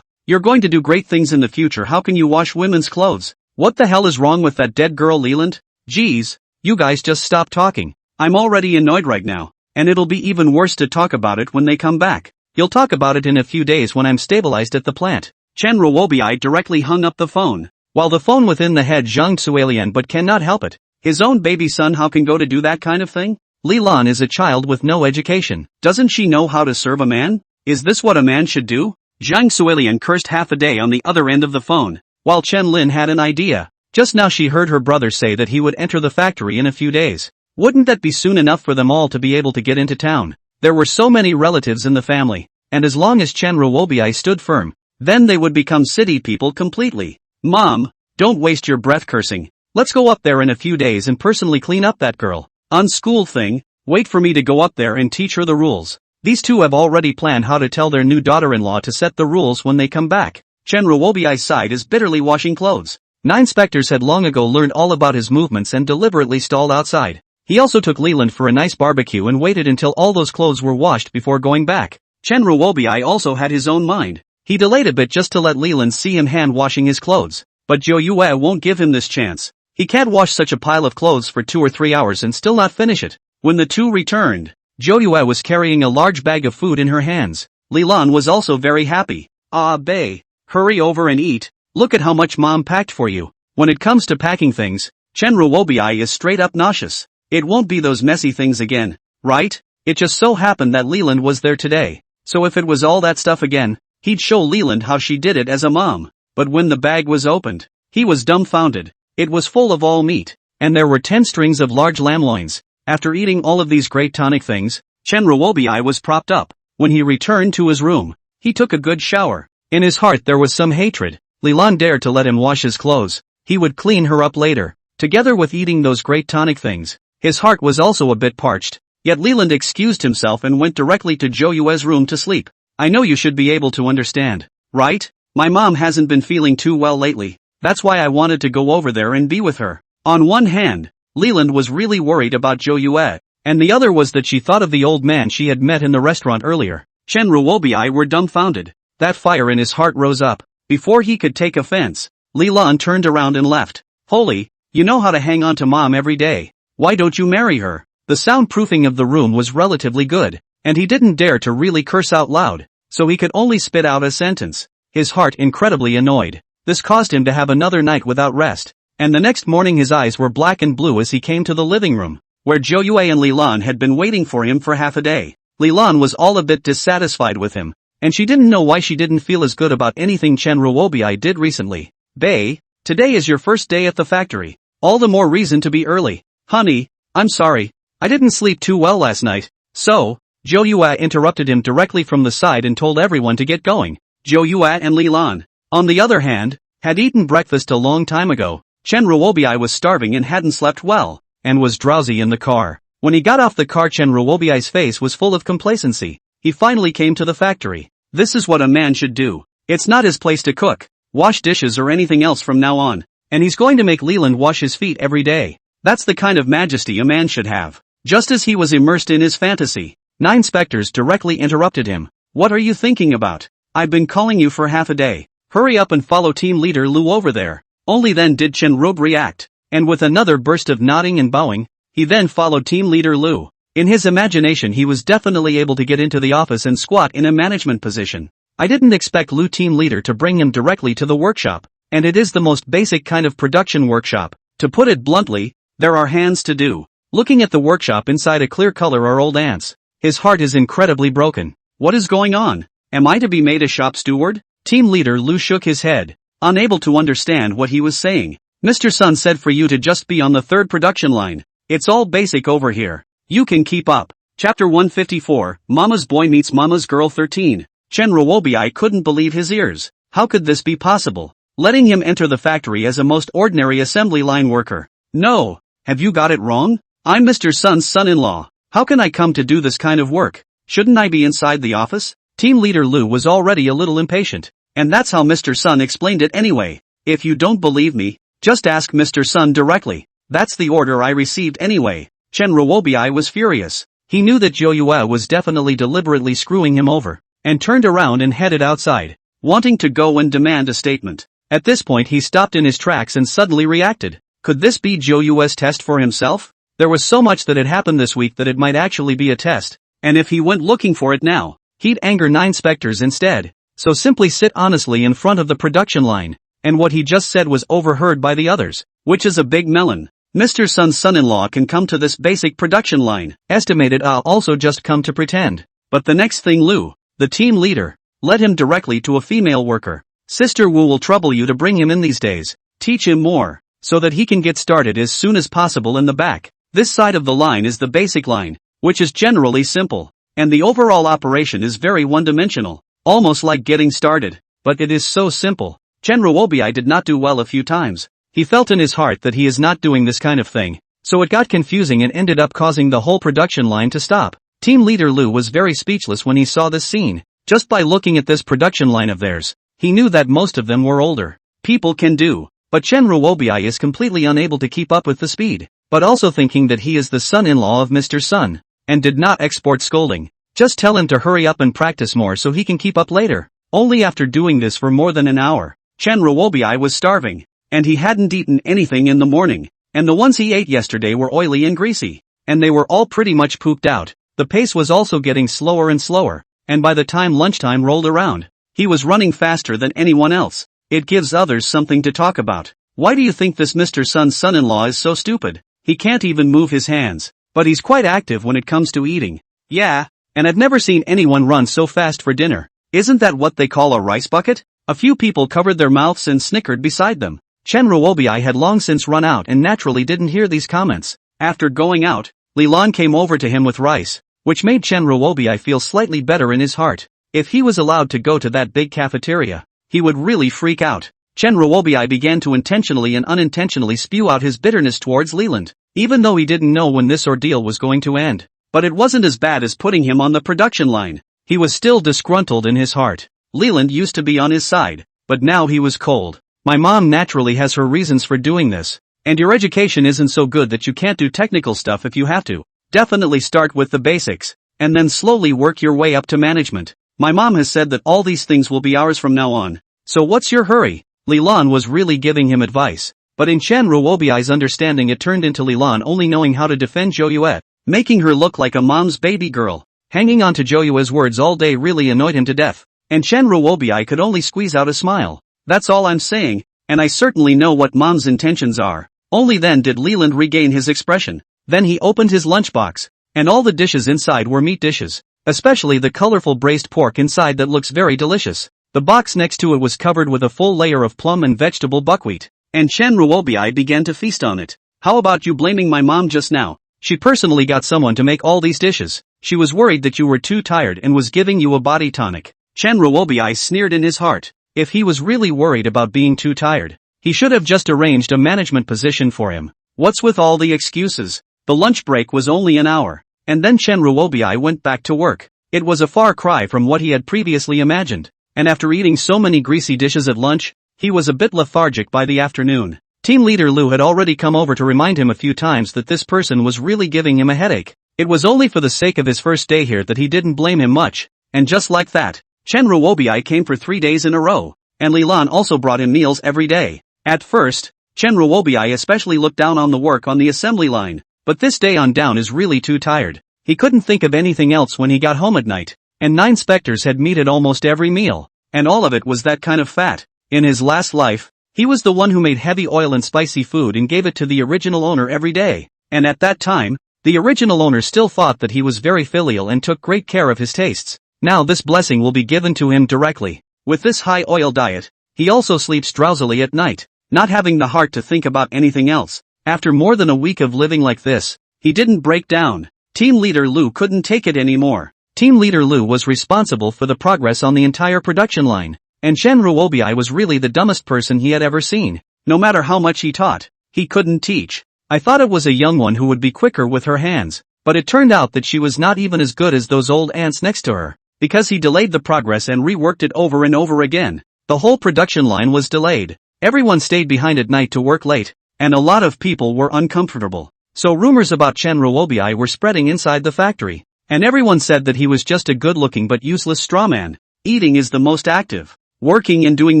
You're going to do great things in the future. How can you wash women's clothes? What the hell is wrong with that dead girl Leland? Geez, you guys just stop talking. I'm already annoyed right now, and it'll be even worse to talk about it when they come back. You'll talk about it in a few days when I'm stabilized at the plant. Chen Ruobi directly hung up the phone. While the phone within the head Zhang Suelian but cannot help it. His own baby son how can go to do that kind of thing? Li Lan is a child with no education. Doesn't she know how to serve a man? Is this what a man should do? Zhang Suelian cursed half a day on the other end of the phone, while Chen Lin had an idea. Just now she heard her brother say that he would enter the factory in a few days. Wouldn't that be soon enough for them all to be able to get into town? There were so many relatives in the family, and as long as Chen Ruobi stood firm, then they would become city people completely. Mom, don't waste your breath cursing. Let's go up there in a few days and personally clean up that girl. Unschool thing, wait for me to go up there and teach her the rules. These two have already planned how to tell their new daughter-in-law to set the rules when they come back. Chen Ruobiai's side is bitterly washing clothes. 9 specters had long ago learned all about his movements and deliberately stalled outside. He also took Leland for a nice barbecue and waited until all those clothes were washed before going back. Chen Ruobiai also had his own mind. He delayed a bit just to let Leland see him hand washing his clothes. But Zhou Yue won't give him this chance. He can't wash such a pile of clothes for 2 or 3 hours and still not finish it. When the two returned, Zhou Yue was carrying a large bag of food in her hands. Leland was also very happy. Ah, bae, hurry over and eat. Look at how much mom packed for you. When it comes to packing things, Chen Ruobiai is straight up nauseous. It won't be those messy things again, right? It just so happened that Leland was there today. So if it was all that stuff again, he'd show Leland how she did it as a mom. But when the bag was opened, he was dumbfounded. It was full of all meat, and there were 10 strings of large lamb loins. After eating all of these great tonic things, Chen Ruobiai was propped up. When he returned to his room, he took a good shower. In his heart there was some hatred. Leland dared to let him wash his clothes. He would clean her up later, together with eating those great tonic things. His heart was also a bit parched. Yet Leland excused himself and went directly to Zhou Yue's room to sleep. I know you should be able to understand, right? My mom hasn't been feeling too well lately. That's why I wanted to go over there and be with her. On one hand, Leland was really worried about Zhou Yue, and the other was that she thought of the old man she had met in the restaurant earlier. Chen Ruobiai were dumbfounded. That fire in his heart rose up. Before he could take offense, Leland turned around and left. Holy, you know how to hang on to mom every day. Why don't you marry her? The soundproofing of the room was relatively good, and he didn't dare to really curse out loud, so he could only spit out a sentence. His heart incredibly annoyed. This caused him to have another night without rest, and the next morning his eyes were black and blue as he came to the living room, where Zhou Yue and Leland had been waiting for him for half a day. Leland was all a bit dissatisfied with him, and she didn't know why she didn't feel as good about anything Chen Ruobiai did recently. Bae, today is your first day at the factory. All the more reason to be early. Honey, I'm sorry, I didn't sleep too well last night. So, Zhou Yue interrupted him directly from the side and told everyone to get going. Zhou Yue and Leland, on the other hand, had eaten breakfast a long time ago. Chen Ruobiai was starving and hadn't slept well, and was drowsy in the car. When he got off the car, Chen Ruobiai's face was full of complacency. He finally came to the factory. This is what a man should do. It's not his place to cook, wash dishes or anything else from now on, and he's going to make Leland wash his feet every day. That's the kind of majesty a man should have. Just as he was immersed in his fantasy, 9 specters directly interrupted him. What are you thinking about? I've been calling you for half a day. Hurry up and follow team leader Lu over there. Only then did Chen Ruobiai react, and with another burst of nodding and bowing, he then followed team leader Lu. In his imagination he was definitely able to get into the office and squat in a management position. I didn't expect Lu team leader to bring him directly to the workshop, and it is the most basic kind of production workshop. To put it bluntly, there are hands to do. Looking at the workshop inside a clear color are old ants. His heart is incredibly broken. What is going on? Am I to be made a shop steward? Team leader Lu shook his head, unable to understand what he was saying. Mr. Sun said for you to just be on the 3rd production line. It's all basic over here. You can keep up. Chapter 154, Mama's Boy Meets Mama's Girl 13. Chen Ruobiai couldn't believe his ears. How could this be possible? Letting him enter the factory as a most ordinary assembly line worker. No, have you got it wrong? I'm Mr. Sun's son-in-law. How can I come to do this kind of work? Shouldn't I be inside the office? Team leader Lu was already a little impatient, and that's how Mr. Sun explained it anyway. If you don't believe me, just ask Mr. Sun directly. That's the order I received anyway. Chen Ruobiai was furious. He knew that Zhou Yue was definitely deliberately screwing him over, and turned around and headed outside, wanting to go and demand a statement. At this point he stopped in his tracks and suddenly reacted. Could this be Zhou Yue's test for himself? There was so much that had happened this week that it might actually be a test, and if he went looking for it now, he'd anger 9 specters instead. So simply sit honestly in front of the production line, and what he just said was overheard by the others, which is a big melon. Mr. Sun's son-in-law can come to this basic production line. Estimated I'll also just come to pretend. But the next thing Lu, the team leader, led him directly to a female worker. Sister Wu will trouble you to bring him in these days. Teach him more, so that he can get started as soon as possible in the back. This side of the line is the basic line, which is generally simple, and the overall operation is very one-dimensional, almost like getting started, but it is so simple. Chen Ruobiai did not do well a few times. He felt in his heart that he is not doing this kind of thing, so it got confusing and ended up causing the whole production line to stop. Team leader Lu was very speechless when he saw this scene. Just by looking at this production line of theirs, He knew that most of them were older people can do, but Chen Ruobi is completely unable to keep up with the speed, but also thinking that he is the son-in-law of Mr. Sun, and did not export scolding. Just tell him to hurry up and practice more so he can keep up later. Only after doing this for more than an hour, Chen Ruobi was starving, and he hadn't eaten anything in the morning, and the ones he ate yesterday were oily and greasy, and they were all pretty much pooped out. The pace was also getting slower and slower, and by the time lunchtime rolled around, he was running faster than anyone else. It gives others something to talk about. Why do you think this Mr. Sun's son-in-law is so stupid? He can't even move his hands, but he's quite active when it comes to eating. Yeah, and I've never seen anyone run so fast for dinner. Isn't that what they call a rice bucket? A few people covered their mouths and snickered beside them. Chen Ruobi had long since run out and naturally didn't hear these comments. After going out, Lilan came over to him with rice, which made Chen Ruobi feel slightly better in his heart. If he was allowed to go to that big cafeteria, he would really freak out. Chen Ruobi began to intentionally and unintentionally spew out his bitterness towards Leland, even though he didn't know when this ordeal was going to end. But it wasn't as bad as putting him on the production line. He was still disgruntled in his heart. Leland used to be on his side, but now he was cold. My mom naturally has her reasons for doing this, and your education isn't so good that you can't do technical stuff if you have to. Definitely start with the basics, and then slowly work your way up to management. My mom has said that all these things will be ours from now on. So what's your hurry? Lilan was really giving him advice, but in Chen Ruobi's understanding it turned into Lilan only knowing how to defend Zhou Yue, making her look like a mom's baby girl. Hanging on to Zhou Yue's words all day really annoyed him to death, and Chen Ruobi could only squeeze out a smile. That's all I'm saying, and I certainly know what mom's intentions are. Only then did Leland regain his expression. Then he opened his lunchbox, and all the dishes inside were meat dishes, especially the colorful braised pork inside that looks very delicious. The box next to it was covered with a full layer of plum and vegetable buckwheat, and Chen Ruobi began to feast on it. How about you blaming my mom just now? She personally got someone to make all these dishes. She was worried that you were too tired and was giving you a body tonic. Chen Ruobi sneered in his heart. If he was really worried about being too tired, he should have just arranged a management position for him. What's with all the excuses? The lunch break was only an hour, and then Chen Ruobi went back to work. It was a far cry from what he had previously imagined, and after eating so many greasy dishes at lunch, he was a bit lethargic by the afternoon. Team leader Lu had already come over to remind him a few times that this person was really giving him a headache. It was only for the sake of his first day here that he didn't blame him much, and just like that, Chen Ruobi came for 3 days in a row, and Lilan also brought him meals every day. At first, Chen Ruobi especially looked down on the work on the assembly line, but this day on down is really too tired. He couldn't think of anything else when he got home at night, and 9 specters had meat at almost every meal, and all of it was that kind of fat. In his last life, he was the one who made heavy oil and spicy food and gave it to the original owner every day, and at that time, the original owner still thought that he was very filial and took great care of his tastes. Now this blessing will be given to him directly. With this high oil diet, he also sleeps drowsily at night, not having the heart to think about anything else. After more than a week of living like this, he didn't break down. Team leader Lu couldn't take it anymore. Team leader Lu was responsible for the progress on the entire production line, and Chen Ruobi was really the dumbest person he had ever seen. No matter how much he taught, he couldn't teach. I thought it was a young one who would be quicker with her hands, but it turned out that she was not even as good as those old ants next to her, because he delayed the progress and reworked it over and over again. The whole production line was delayed. Everyone stayed behind at night to work late, and a lot of people were uncomfortable. So rumors about Chen Ruobi were spreading inside the factory, and everyone said that he was just a good-looking but useless strawman. Eating is the most active. Working and doing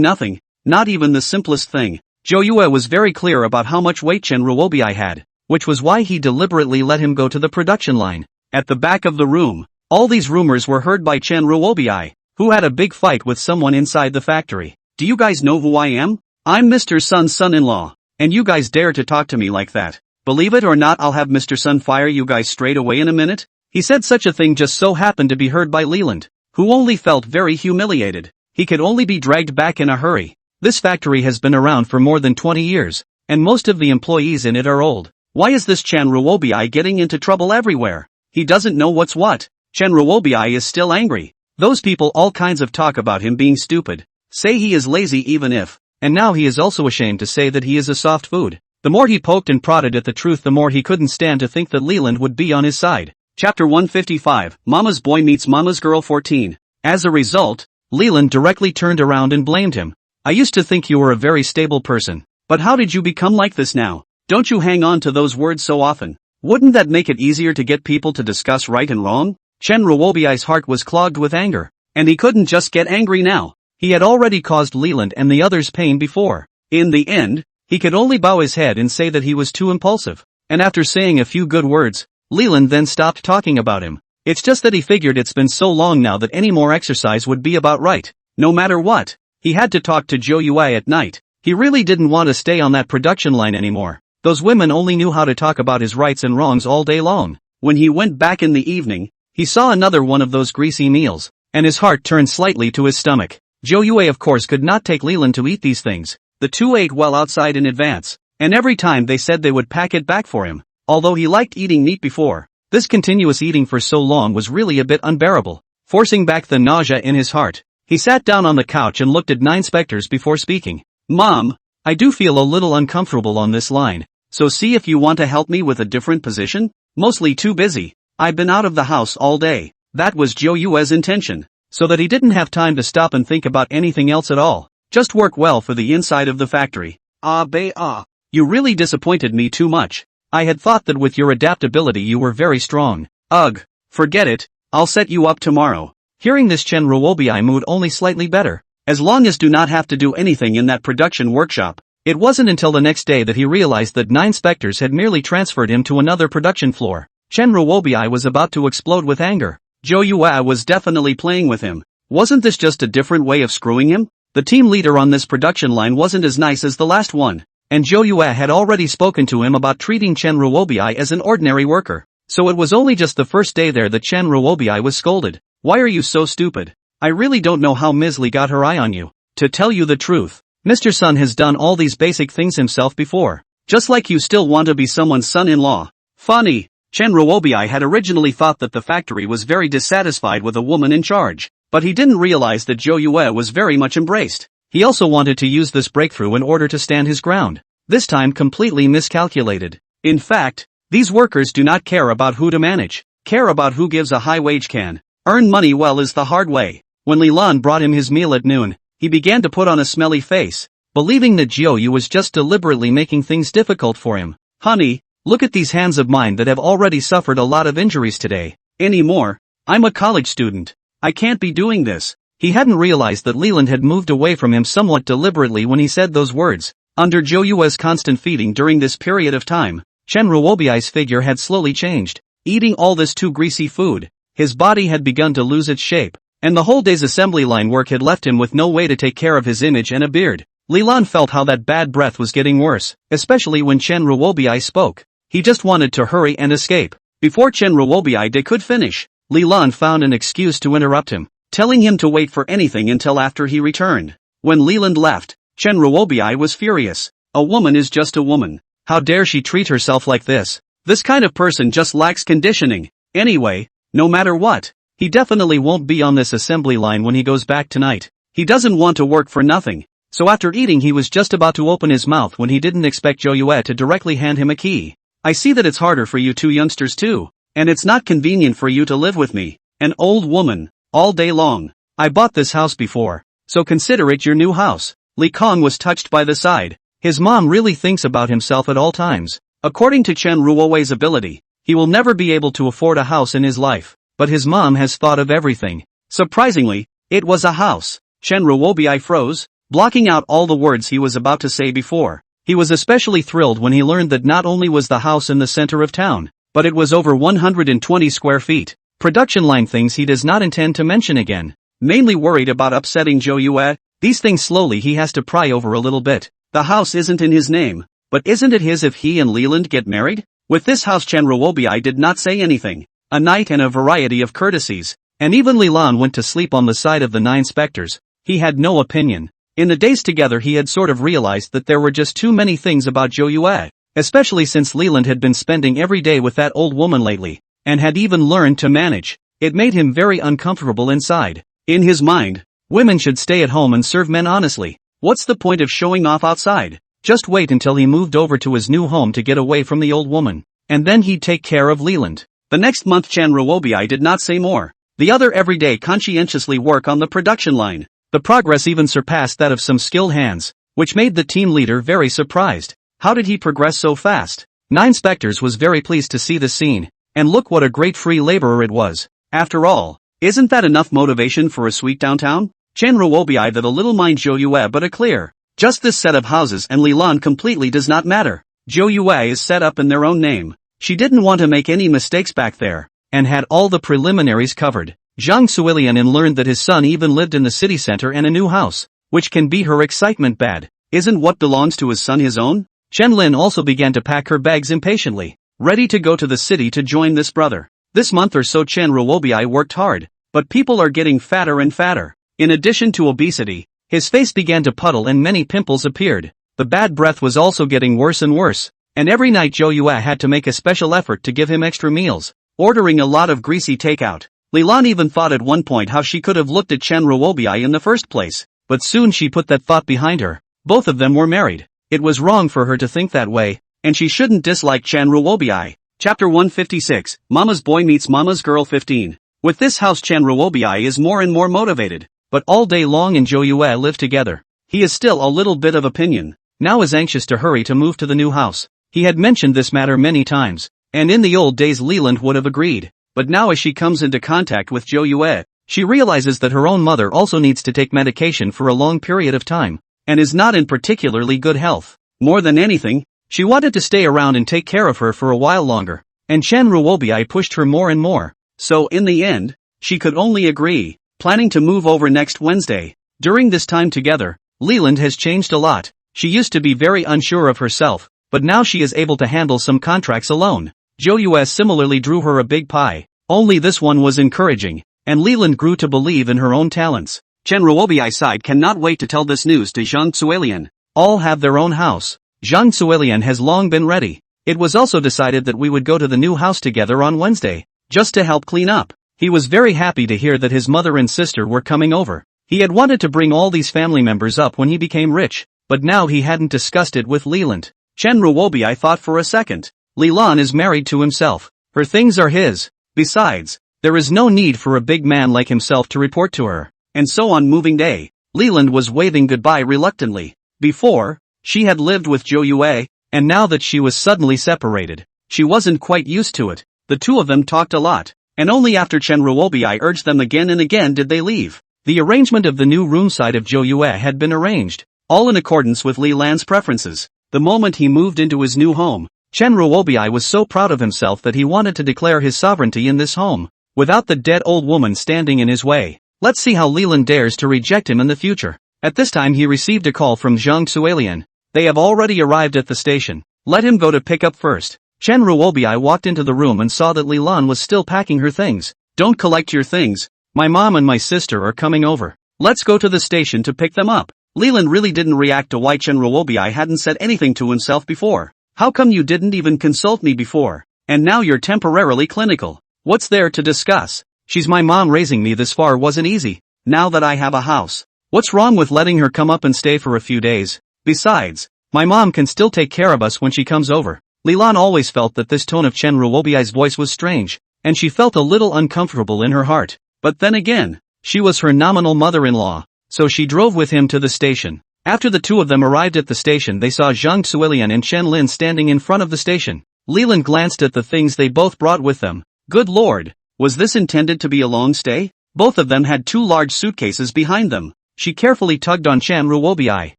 nothing, not even the simplest thing. Zhou Yue was very clear about how much weight Chen Ruobi had, which was why he deliberately let him go to the production line. At the back of the room, all these rumors were heard by Chen Ruobi, who had a big fight with someone inside the factory. Do you guys know who I am? I'm Mr. Sun's son-in-law, and you guys dare to talk to me like that. Believe it or not, I'll have Mr. Sun fire you guys straight away in a minute. He said such a thing just so happened to be heard by Leland, who only felt very humiliated. He could only be dragged back in a hurry. This factory has been around for more than 20 years, and most of the employees in it are old. Why is this Chen Ruobi getting into trouble everywhere? He doesn't know what's what. Chen Ruobi is still angry. Those people all kinds of talk about him being stupid, say he is lazy even if, and now he is also ashamed to say that he is a soft food. The more he poked and prodded at the truth, the more he couldn't stand to think that Leland would be on his side. Chapter 155, Mama's Boy Meets Mama's Girl 14. As a result, Leland directly turned around and blamed him. I used to think you were a very stable person. But how did you become like this now? Don't you hang on to those words so often? Wouldn't that make it easier to get people to discuss right and wrong? Chen Ruobiai's heart was clogged with anger. And he couldn't just get angry now. He had already caused Leland and the others pain before. In the end, he could only bow his head and say that he was too impulsive. And after saying a few good words, Leland then stopped talking about him. It's just that he figured it's been so long now that any more exercise would be about right. No matter what, he had to talk to Zhou Yue at night. He really didn't want to stay on that production line anymore. Those women only knew how to talk about his rights and wrongs all day long. When he went back in the evening, he saw another one of those greasy meals, and his heart turned slightly to his stomach. Zhou Yue of course could not take Leland to eat these things. The two ate well outside in advance, and every time they said they would pack it back for him. Although he liked eating meat before, this continuous eating for so long was really a bit unbearable. Forcing back the nausea in his heart, he sat down on the couch and looked at Nine Spectres before speaking. Mom, I do feel a little uncomfortable on this line, so see if you want to help me with a different position? Mostly too busy. I've been out of the house all day. That was Zhou Yue's intention, so that he didn't have time to stop and think about anything else at all. Just work well for the inside of the factory. You really disappointed me too much. I had thought that with your adaptability you were very strong. Ugh, forget it, I'll set you up tomorrow. Hearing this, Chen Ruobiai mood only slightly better. As long as do not have to do anything in that production workshop. It wasn't until the next day that he realized that Nine Spectres had merely transferred him to another production floor. Chen Ruobiai was about to explode with anger. Zhou Yue was definitely playing with him. Wasn't this just a different way of screwing him? The team leader on this production line wasn't as nice as the last one. And Zhou Yue had already spoken to him about treating Chen Ruobiai as an ordinary worker. So it was only just the first day there that Chen Ruobiai was scolded. Why are you so stupid? I really don't know how Ms. Li got her eye on you. To tell you the truth, Mr. Sun has done all these basic things himself before. Just like you still want to be someone's son-in-law. Funny, Chen Ruobiai had originally thought that the factory was very dissatisfied with a woman in charge. But he didn't realize that Zhou Yue was very much embraced. He also wanted to use this breakthrough in order to stand his ground. This time completely miscalculated. In fact, these workers do not care about who to manage. Care about who gives a high wage can earn money well is the hard way. When Li Lan brought him his meal at noon, he began to put on a smelly face, believing that Zhou Yu was just deliberately making things difficult for him. Honey, look at these hands of mine that have already suffered a lot of injuries today. Anymore, I'm a college student. I can't be doing this. He hadn't realized that Leland had moved away from him somewhat deliberately when he said those words. Under Zhou Yue's constant feeding during this period of time, Chen Ruobiai's figure had slowly changed. Eating all this too greasy food, his body had begun to lose its shape, and the whole day's assembly line work had left him with no way to take care of his image and a beard. Li Lan felt how that bad breath was getting worse, especially when Chen Ruobiai spoke. He just wanted to hurry and escape. Before Chen Ruobiai could finish, Li Lan found an excuse to interrupt him, telling him to wait for anything until after he returned. When Leland left, Chen Ruobiai was furious. A woman is just a woman. How dare she treat herself like this? This kind of person just lacks conditioning. Anyway, no matter what, he definitely won't be on this assembly line when he goes back tonight. He doesn't want to work for nothing. So after eating he was just about to open his mouth when he didn't expect Zhou Yue to directly hand him a key. I see that it's harder for you two youngsters too. And it's not convenient for you to live with me, an old woman, all day long. I bought this house before, so consider it your new house. Li Kong was touched by the side. His mom really thinks about himself at all times. According to Chen Ruobiai's ability, he will never be able to afford a house in his life, but his mom has thought of everything. Surprisingly, it was a house. Chen Ruobiai froze, blocking out all the words he was about to say before. He was especially thrilled when he learned that not only was the house in the center of town, but it was over 120 square feet. Production line things he does not intend to mention again. Mainly worried about upsetting Zhou Yue, these things slowly he has to pry over a little bit. The house isn't in his name, but isn't it his if he and Leland get married? With this house Chen Ruobiai did not say anything. A night and a variety of courtesies, and even Li Lan went to sleep on the side of the Nine Spectres. He had no opinion. In the days together he had sort of realized that there were just too many things about Zhou Yue. Especially since Leland had been spending every day with that old woman lately, and had even learned to manage. It made him very uncomfortable inside. In his mind, women should stay at home and serve men honestly. What's the point of showing off outside? Just wait until he moved over to his new home to get away from the old woman, and then he'd take care of Leland. The next month Chen Ruobiai did not say more. The other every day conscientiously work on the production line. The progress even surpassed that of some skilled hands, which made the team leader very surprised. How did he progress so fast? Nine Spectres was very pleased to see the scene, and look what a great free laborer it was. After all, isn't that enough motivation for a sweet downtown? Chen Ruobi that a little mind Zhou Yue but a clear. Just this set of houses and Lilan completely does not matter. Zhou Yue is set up in their own name. She didn't want to make any mistakes back there, and had all the preliminaries covered. Zhang Suilian learned that his son even lived in the city center and a new house, which can be her excitement bad. Isn't what belongs to his son his own? Chen Lin also began to pack her bags impatiently, ready to go to the city to join this brother. This month or so Chen Ruobi worked hard, but people are getting fatter and fatter. In addition to obesity, his face began to puddle and many pimples appeared. The bad breath was also getting worse and worse, and every night Zhou Yue had to make a special effort to give him extra meals, ordering a lot of greasy takeout. Lilan even thought at one point how she could have looked at Chen Ruobi in the first place, but soon she put that thought behind her. Both of them were married. It was wrong for her to think that way, and she shouldn't dislike Chen Ruobi. Chapter 156, Mama's Boy Meets Mama's Girl 15. With this house Chen Ruobi is more and more motivated, but all day long and Zhou Yue live together. He is still a little bit of opinion, now is anxious to hurry to move to the new house. He had mentioned this matter many times, and in the old days Leland would have agreed, but now as she comes into contact with Zhou Yue, she realizes that her own mother also needs to take medication for a long period of time, and is not in particularly good health. More than anything, she wanted to stay around and take care of her for a while longer, and Chen Ruobi pushed her more and more, so in the end, she could only agree, planning to move over next Wednesday. During this time together, Leland has changed a lot. She used to be very unsure of herself, but now she is able to handle some contracts alone. Zhou Yue similarly drew her a big pie, only this one was encouraging, and Leland grew to believe in her own talents. Chen Ruobi side cannot wait to tell this news to Zhang Suilian. All have their own house. Zhang Suilian has long been ready. It was also decided that we would go to the new house together on Wednesday, just to help clean up. He was very happy to hear that his mother and sister were coming over. He had wanted to bring all these family members up when he became rich, but now he hadn't discussed it with Leland. Chen Ruobi thought for a second. Lilan is married to himself. Her things are his. Besides, there is no need for a big man like himself to report to her. And so on moving day, Leland was waving goodbye reluctantly. Before, she had lived with Zhou Yue, and now that she was suddenly separated, she wasn't quite used to it. The two of them talked a lot, and only after Chen Ruobi urged them again and again did they leave. The arrangement of the new room side of Zhou Yue had been arranged, all in accordance with Li Lan's preferences. The moment he moved into his new home, Chen Ruobi was so proud of himself that he wanted to declare his sovereignty in this home, without the dead old woman standing in his way. Let's see how Leland dares to reject him in the future. At this time he received a call from Zhang Suilian. They have already arrived at the station. Let him go to pick up first. Chen Ruobi walked into the room and saw that Lilan was still packing her things. Don't collect your things. My mom and my sister are coming over. Let's go to the station to pick them up. Leland really didn't react to why Chen Ruobi hadn't said anything to himself before. How come you didn't even consult me before? And now you're temporarily clinical. What's there to discuss? She's my mom. Raising me this far wasn't easy. Now that I have a house, what's wrong with letting her come up and stay for a few days? Besides, my mom can still take care of us when she comes over. Lilan always felt that this tone of Chen Ruobi's voice was strange, and she felt a little uncomfortable in her heart. But then again, she was her nominal mother-in-law, so she drove with him to the station. After the two of them arrived at the station they saw Zhang Suilian and Chen Lin standing in front of the station. Leland glanced at the things they both brought with them. Good lord, was this intended to be a long stay? Both of them had two large suitcases behind them. She carefully tugged on Chen Ruobi.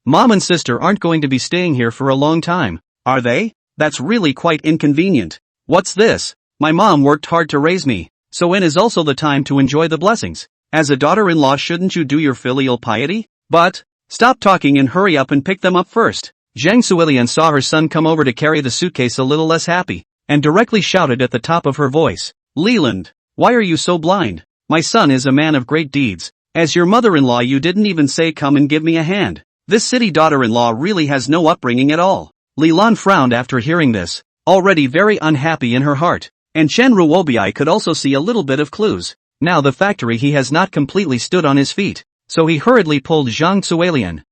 Mom and sister aren't going to be staying here for a long time, are they? That's really quite inconvenient. What's this? My mom worked hard to raise me, so when is also the time to enjoy the blessings? As a daughter-in-law shouldn't you do your filial piety? But, stop talking and hurry up and pick them up first. Zhang Suilian saw her son come over to carry the suitcase a little less happy, and directly shouted at the top of her voice. Leland, why are you so blind? My son is a man of great deeds. As your mother-in-law you didn't even say come and give me a hand. This city daughter-in-law really has no upbringing at all. Lilan frowned after hearing this, already very unhappy in her heart, and Chen Ruobi could also see a little bit of clues. Now the factory he has not completely stood on his feet, so he hurriedly pulled Zhang Suilian.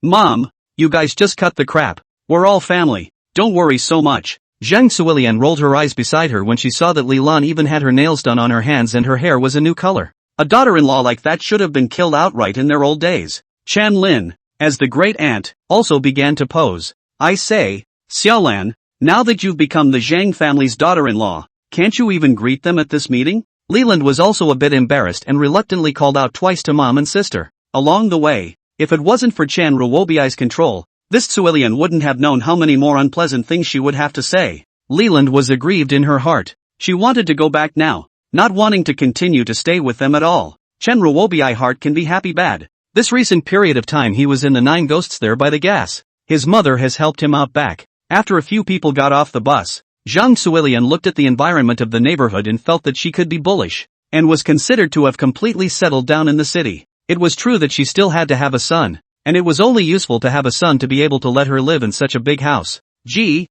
Mom, you guys just cut the crap. We're all family. Don't worry so much. Zhang Suilian rolled her eyes beside her when she saw that Li Lan even had her nails done on her hands and her hair was a new color. A daughter-in-law like that should have been killed outright in their old days. Chan Lin, as the great aunt, also began to pose. I say, Xiaolan, now that you've become the Zhang family's daughter-in-law, can't you even greet them at this meeting? Leland was also a bit embarrassed and reluctantly called out twice to mom and sister. Along the way, if it wasn't for Chan Ruobiai's control, this Suilian wouldn't have known how many more unpleasant things she would have to say. Leland was aggrieved in her heart. She wanted to go back now, not wanting to continue to stay with them at all. Chen Ruobiai heart can be happy bad. This recent period of time he was in the 9 ghosts there by the gas. His mother has helped him out back. After a few people got off the bus, Zhang Suilian looked at the environment of the neighborhood and felt that she could be bullish, and was considered to have completely settled down in the city. It was true that she still had to have a son, and it was only useful to have a son to be able to let her live in such a big house. Gee,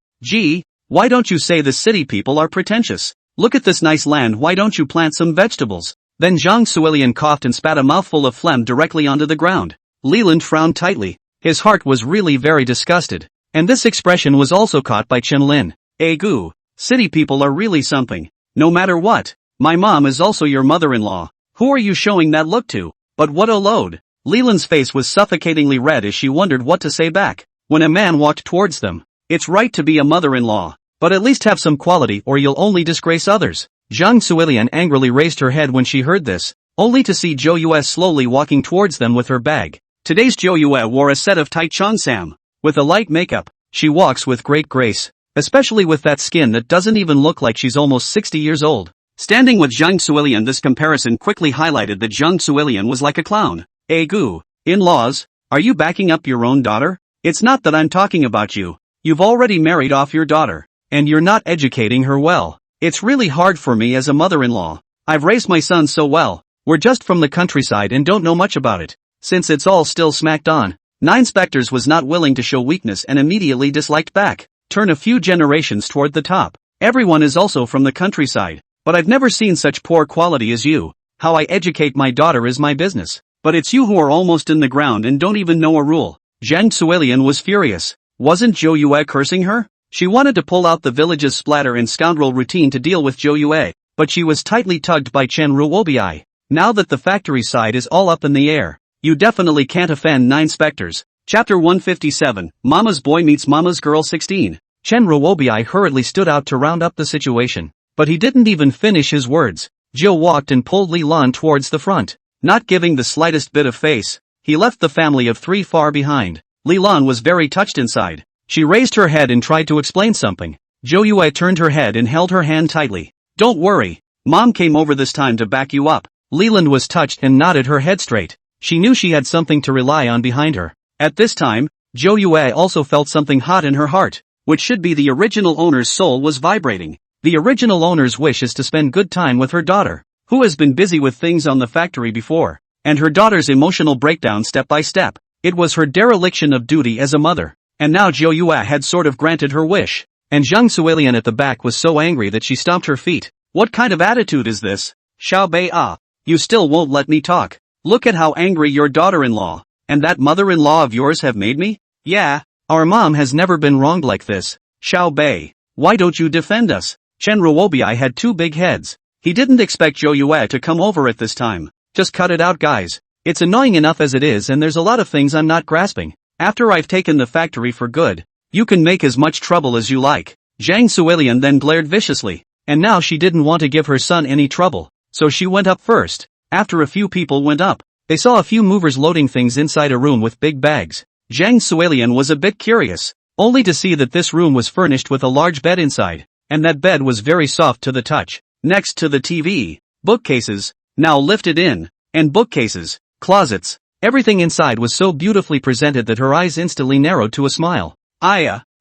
why don't you say the city people are pretentious? Look at this nice land, why don't you plant some vegetables? Then Zhang Suilian coughed and spat a mouthful of phlegm directly onto the ground. Leland frowned tightly. His heart was really very disgusted. And this expression was also caught by Chen Lin. Goo, city people are really something. No matter what, my mom is also your mother-in-law. Who are you showing that look to? But what a load. Leland's face was suffocatingly red as she wondered what to say back. When a man walked towards them, it's right to be a mother-in-law, but at least have some quality or you'll only disgrace others. Zhang Suilian angrily raised her head when she heard this, only to see Zhou Yue slowly walking towards them with her bag. Today's Zhou Yue wore a set of tight cheongsam. With a light makeup, she walks with great grace, especially with that skin that doesn't even look like she's almost 60 years old. Standing with Zhang Suilian, this comparison quickly highlighted that Zhang Suilian was like a clown. Goo, in-laws, are you backing up your own daughter? It's not that I'm talking about you. You've already married off your daughter, and you're not educating her well. It's really hard for me as a mother-in-law. I've raised my son so well. We're just from the countryside and don't know much about it. Since it's all still smacked on. 9 Spectres was not willing to show weakness and immediately disliked back. Turn a few generations toward the top. Everyone is also from the countryside. But I've never seen such poor quality as you. How I educate my daughter is my business. But it's you who are almost in the ground and don't even know a rule. Zhang Suilian was furious. Wasn't Zhou Yue cursing her? She wanted to pull out the village's splatter and scoundrel routine to deal with Zhou Yue, but she was tightly tugged by Chen Ruobiai. Now that the factory side is all up in the air, you definitely can't offend 9 Spectres. Chapter 157, Mama's Boy Meets Mama's Girl 16. Chen Ruobiai hurriedly stood out to round up the situation, but he didn't even finish his words. Jill walked and pulled Li Lan towards the front. Not giving the slightest bit of face, he left the family of 3 far behind. Li Lan was very touched inside. She raised her head and tried to explain something. Zhou Yue turned her head and held her hand tightly. Don't worry. Mom came over this time to back you up. Leland was touched and nodded her head straight. She knew she had something to rely on behind her. At this time, Zhou Yue also felt something hot in her heart, which should be the original owner's soul was vibrating. The original owner's wish is to spend good time with her daughter, who has been busy with things on the factory before, and her daughter's emotional breakdown step by step. It was her dereliction of duty as a mother. And now Zhou Yue had sort of granted her wish. And Zhang Suilian at the back was so angry that she stomped her feet. What kind of attitude is this? Xiao Bei you still won't let me talk. Look at how angry your daughter-in-law and that mother-in-law of yours have made me. Yeah, our mom has never been wronged like this. Xiao Bei, why don't you defend us? Chen Ruobiai had 2 big heads. He didn't expect Zhou Yue to come over at this time. Just cut it out, guys. It's annoying enough as it is, and there's a lot of things I'm not grasping. After I've taken the factory for good, you can make as much trouble as you like. Zhang Suilian then glared viciously, and now she didn't want to give her son any trouble, so she went up first. After a few people went up, they saw a few movers loading things inside a room with big bags. Zhang Suilian was a bit curious, only to see that this room was furnished with a large bed inside, and that bed was very soft to the touch. Next to the TV, bookcases, now lifted in, and bookcases, closets. Everything inside was so beautifully presented that her eyes instantly narrowed to a smile.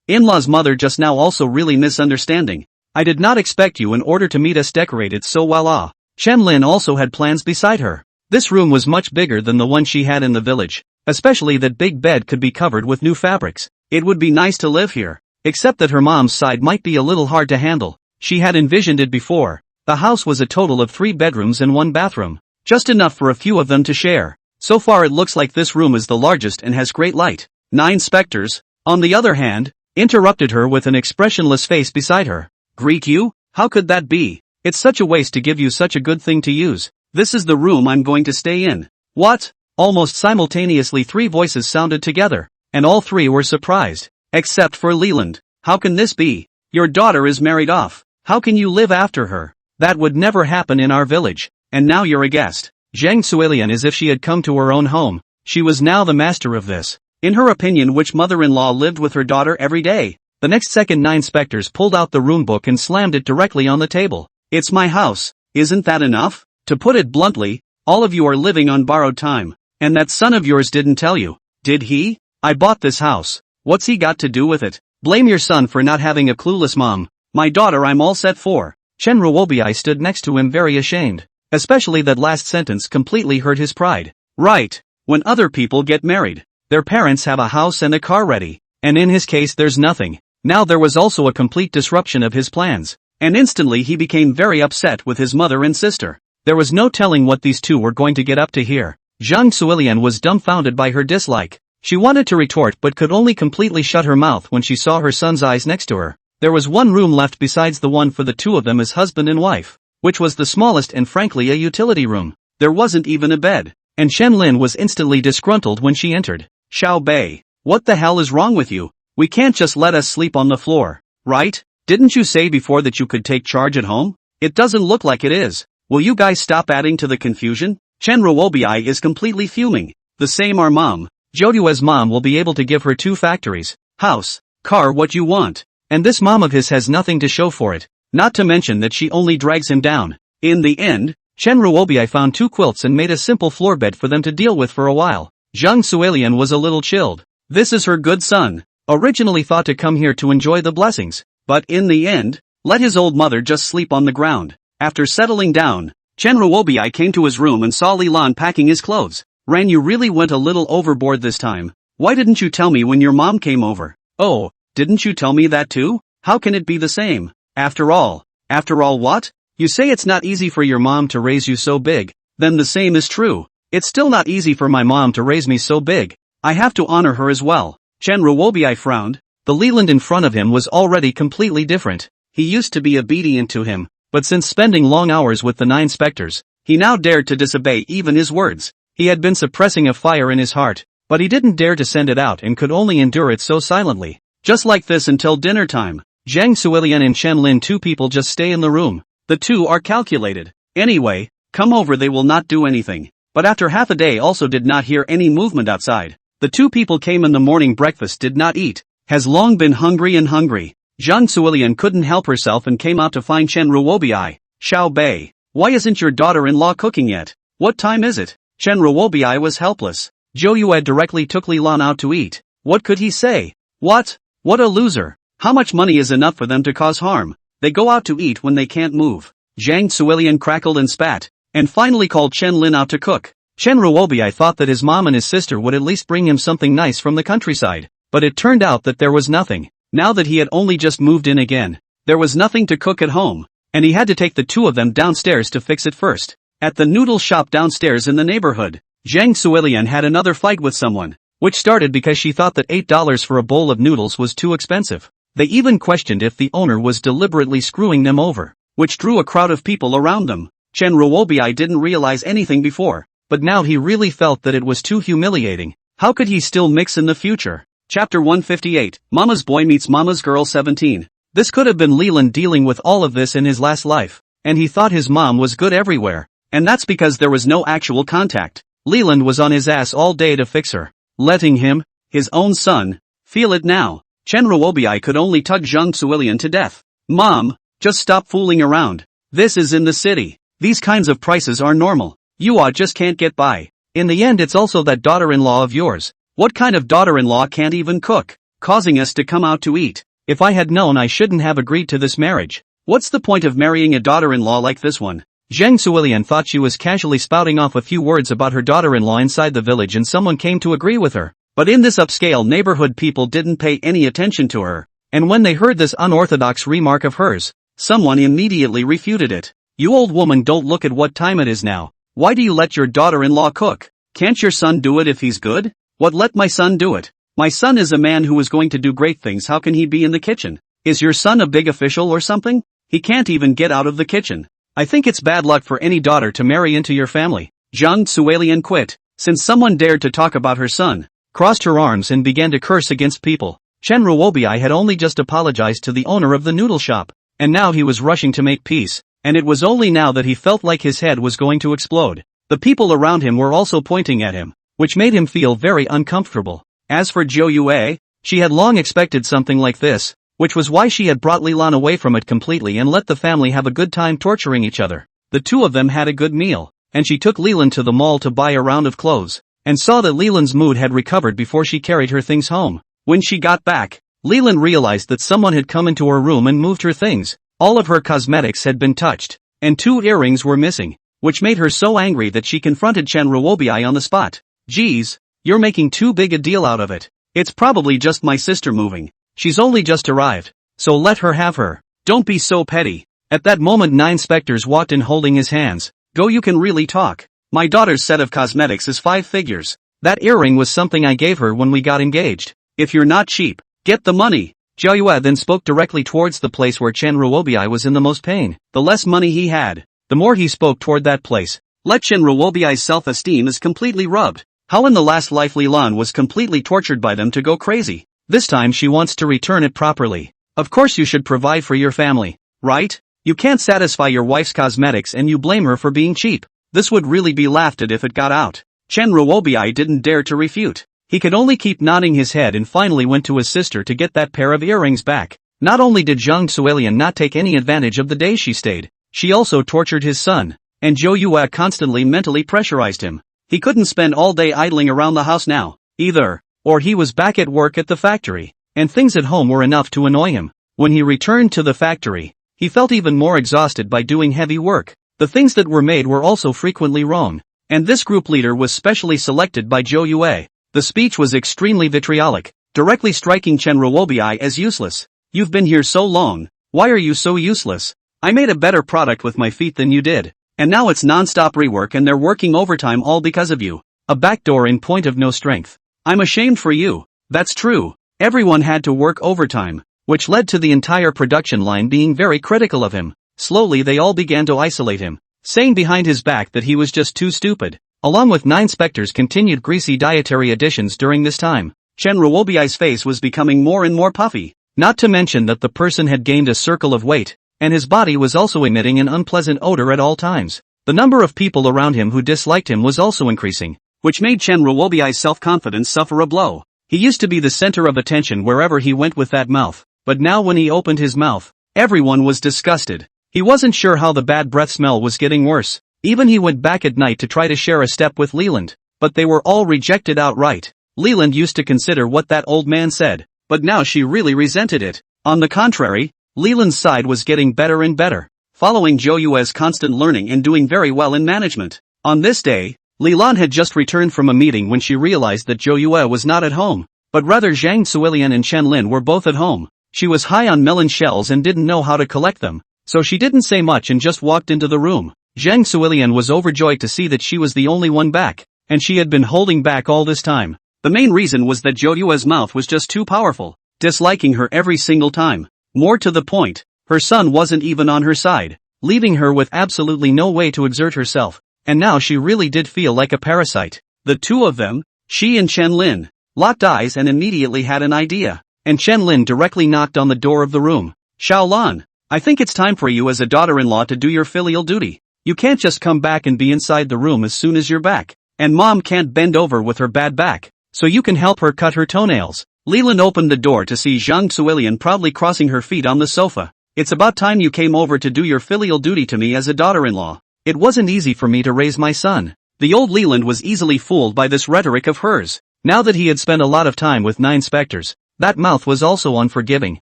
In-law's mother just now also really misunderstanding. I did not expect you in order to meet us decorated so well. Chen Lin also had plans beside her. This room was much bigger than the one she had in the village, especially that big bed could be covered with new fabrics. It would be nice to live here, except that her mom's side might be a little hard to handle. She had envisioned it before. The house was a total of 3 bedrooms and 1 bathroom, just enough for a few of them to share. So far it looks like this room is the largest and has great light. 9 Spectres, on the other hand, interrupted her with an expressionless face beside her. Greet you? How could that be? It's such a waste to give you such a good thing to use. This is the room I'm going to stay in. What? Almost simultaneously 3 voices sounded together, and all 3 were surprised. Except for Leland. How can this be? Your daughter is married off. How can you live after her? That would never happen in our village. And now you're a guest. Zhang Suilian, as if she had come to her own home. She was now the master of this. In her opinion, which mother-in-law lived with her daughter every day? The next second 9 specters pulled out the rune book and slammed it directly on the table. It's my house. Isn't that enough? To put it bluntly, all of you are living on borrowed time. And that son of yours didn't tell you, did he? I bought this house. What's he got to do with it? Blame your son for not having a clueless mom. My daughter I'm all set for. Chen Ruobii stood next to him very ashamed. Especially that last sentence completely hurt his pride. Right. When other people get married, their parents have a house and a car ready. And in his case there's nothing. Now there was also a complete disruption of his plans. And instantly he became very upset with his mother and sister. There was no telling what these two were going to get up to here. Zhang Suilian was dumbfounded by her dislike. She wanted to retort but could only completely shut her mouth when she saw her son's eyes next to her. There was one room left besides the one for the two of them as husband and wife, which was the smallest and frankly a utility room. There wasn't even a bed. And Shen Lin was instantly disgruntled when she entered. Xiao Bei, what the hell is wrong with you? We can't just let us sleep on the floor, right? Didn't you say before that you could take charge at home? It doesn't look like it is. Will you guys stop adding to the confusion? Chen Ruobii is completely fuming. The same our mom. Jodua's mom will be able to give her 2 factories, house, car, what you want. And this mom of his has nothing to show for it. Not to mention that she only drags him down. In the end, Chen Ruobii found 2 quilts and made a simple floor bed for them to deal with for a while. Zhang Suilian was a little chilled. This is her good son. Originally thought to come here to enjoy the blessings. But in the end, let his old mother just sleep on the ground. After settling down, Chen Ruobii came to his room and saw Li Lan packing his clothes. Ran, you really went a little overboard this time. Why didn't you tell me when your mom came over? Oh, didn't you tell me that too? How can it be the same? After all what? You say it's not easy for your mom to raise you so big, then the same is true. It's still not easy for my mom to raise me so big. I have to honor her as well. Chen Ruobii frowned. The Leland in front of him was already completely different. He used to be obedient to him, but since spending long hours with the 9 specters, he now dared to disobey even his words. He had been suppressing a fire in his heart, but he didn't dare to send it out and could only endure it so silently. Just like this until dinner time. Zhang Suilian and Chen Lin, 2 people just stay in the room. The 2 are calculated. Anyway, come over, they will not do anything. But after half a day also did not hear any movement outside. The 2 people came in the morning breakfast, did not eat. Has long been hungry. Zhang Suilian couldn't help herself and came out to find Chen Ruobii. Xiao Bei, why isn't your daughter-in-law cooking yet? What time is it? Chen Ruobii was helpless. Zhou Yue directly took Li Lan out to eat. What could he say? What a loser. How much money is enough for them to cause harm? They go out to eat when they can't move. Zhang Suilian crackled and spat, and finally called Chen Lin out to cook. Chen Ruobii thought that his mom and his sister would at least bring him something nice from the countryside, but it turned out that there was nothing. Now that he had only just moved in again, there was nothing to cook at home, and he had to take the 2 of them downstairs to fix it first. At the noodle shop downstairs in the neighborhood, Zhang Suilian had another fight with someone, which started because she thought that $8 for a bowl of noodles was too expensive. They even questioned if the owner was deliberately screwing them over, which drew a crowd of people around them. Chen Ruobii didn't realize anything before, but now he really felt that it was too humiliating. How could he still mix in the future? Chapter 158, Mama's Boy Meets Mama's Girl 17. This could have been Leland dealing with all of this in his last life, and he thought his mom was good everywhere, and that's because there was no actual contact. Leland was on his ass all day to fix her, letting him, his own son, feel it now. Chen Ruobii could only tug Zhang Suilian to death. Mom, just stop fooling around. This is in the city. These kinds of prices are normal. You just can't get by. In the end, it's also that daughter-in-law of yours. What kind of daughter-in-law can't even cook? Causing us to come out to eat. If I had known, I shouldn't have agreed to this marriage. What's the point of marrying a daughter-in-law like this one? Zhang Suilian thought she was casually spouting off a few words about her daughter-in-law inside the village and someone came to agree with her. But in this upscale neighborhood, people didn't pay any attention to her. And when they heard this unorthodox remark of hers, someone immediately refuted it. You old woman, don't look at what time it is now. Why do you let your daughter-in-law cook? Can't your son do it if he's good? What, let my son do it? My son is a man who is going to do great things. How can he be in the kitchen? Is your son a big official or something? He can't even get out of the kitchen. I think it's bad luck for any daughter to marry into your family. Jung Suelian quit, since someone dared to talk about her son, crossed her arms and began to curse against people. Chen Ruobiai had only just apologized to the owner of the noodle shop, and now he was rushing to make peace, and it was only now that he felt like his head was going to explode. The people around him were also pointing at him, which made him feel very uncomfortable. As for Zhou Yue, she had long expected something like this, which was why she had brought Lilan away from it completely and let the family have a good time torturing each other. The two of them had a good meal, and she took Lilan to the mall to buy a round of clothes, and saw that Lilan's mood had recovered before she carried her things home. When she got back, Lilan realized that someone had come into her room and moved her things. All of her cosmetics had been touched, and 2 earrings were missing, which made her so angry that she confronted Chen Ruobiai on the spot. Geez, you're making too big a deal out of it. It's probably just my sister moving. She's only just arrived, so let her have her. Don't be so petty. At that moment 9 specters walked in holding his hands. Go, you can really talk. My daughter's set of cosmetics is 5 figures. That earring was something I gave her when we got engaged. If you're not cheap, get the money. Zhao Yue then spoke directly towards the place where Chen Ruobiai was in the most pain. The less money he had, the more he spoke toward that place. Let Chen Ruobiai's self-esteem is completely rubbed. How in the last life Lilan was completely tortured by them to go crazy. This time she wants to return it properly. Of course you should provide for your family, right? You can't satisfy your wife's cosmetics and you blame her for being cheap. This would really be laughed at if it got out. Chen Ruobiai didn't dare to refute. He could only keep nodding his head and finally went to his sister to get that pair of earrings back. Not only did Zhang Suelian not take any advantage of the day she stayed, she also tortured his son, and Zhou Yue constantly mentally pressurized him. He couldn't spend all day idling around the house now, either, or he was back at work at the factory, and things at home were enough to annoy him. When he returned to the factory, he felt even more exhausted by doing heavy work. The things that were made were also frequently wrong, and this group leader was specially selected by Zhou Yue. The speech was extremely vitriolic, directly striking Chen Ruobiai as useless. You've been here so long, why are you so useless? I made a better product with my feet than you did, and now it's non-stop rework and they're working overtime all because of you. A backdoor in point of no strength. I'm ashamed for you. That's true. Everyone had to work overtime, which led to the entire production line being very critical of him. Slowly they all began to isolate him, saying behind his back that he was just too stupid. Along with 9 specters continued greasy dietary additions during this time. Chen Ruobiai's face was becoming more and more puffy, not to mention that the person had gained a circle of weight, and his body was also emitting an unpleasant odor at all times. The number of people around him who disliked him was also increasing, which made Chen Ruobiai's self-confidence suffer a blow. He used to be the center of attention wherever he went with that mouth, but now when he opened his mouth, everyone was disgusted. He wasn't sure how the bad breath smell was getting worse. Even he went back at night to try to share a step with Leland, but they were all rejected outright. Leland used to consider what that old man said, but now she really resented it. On the contrary, Leland's side was getting better and better, following Zhou Yue's constant learning and doing very well in management. On this day, Lilan had just returned from a meeting when she realized that Zhou Yue was not at home, but rather Zhang Suelian and Chen Lin were both at home. She was high on melon shells and didn't know how to collect them, so she didn't say much and just walked into the room. Zhang Suelian was overjoyed to see that she was the only one back, and she had been holding back all this time. The main reason was that Zhou Yue's mouth was just too powerful, disliking her every single time. More to the point, her son wasn't even on her side, leaving her with absolutely no way to exert herself, and now she really did feel like a parasite. The two of them, she and Chen Lin, locked eyes and immediately had an idea, and Chen Lin directly knocked on the door of the room. Xiaolan, I think it's time for you as a daughter-in-law to do your filial duty. You can't just come back and be inside the room as soon as you're back. And mom can't bend over with her bad back, so you can help her cut her toenails. Leland opened the door to see Zhang Suelian proudly crossing her feet on the sofa. It's about time you came over to do your filial duty to me as a daughter-in-law. It wasn't easy for me to raise my son. The old Leland was easily fooled by this rhetoric of hers. Now that he had spent a lot of time with 9 specters, that mouth was also unforgiving.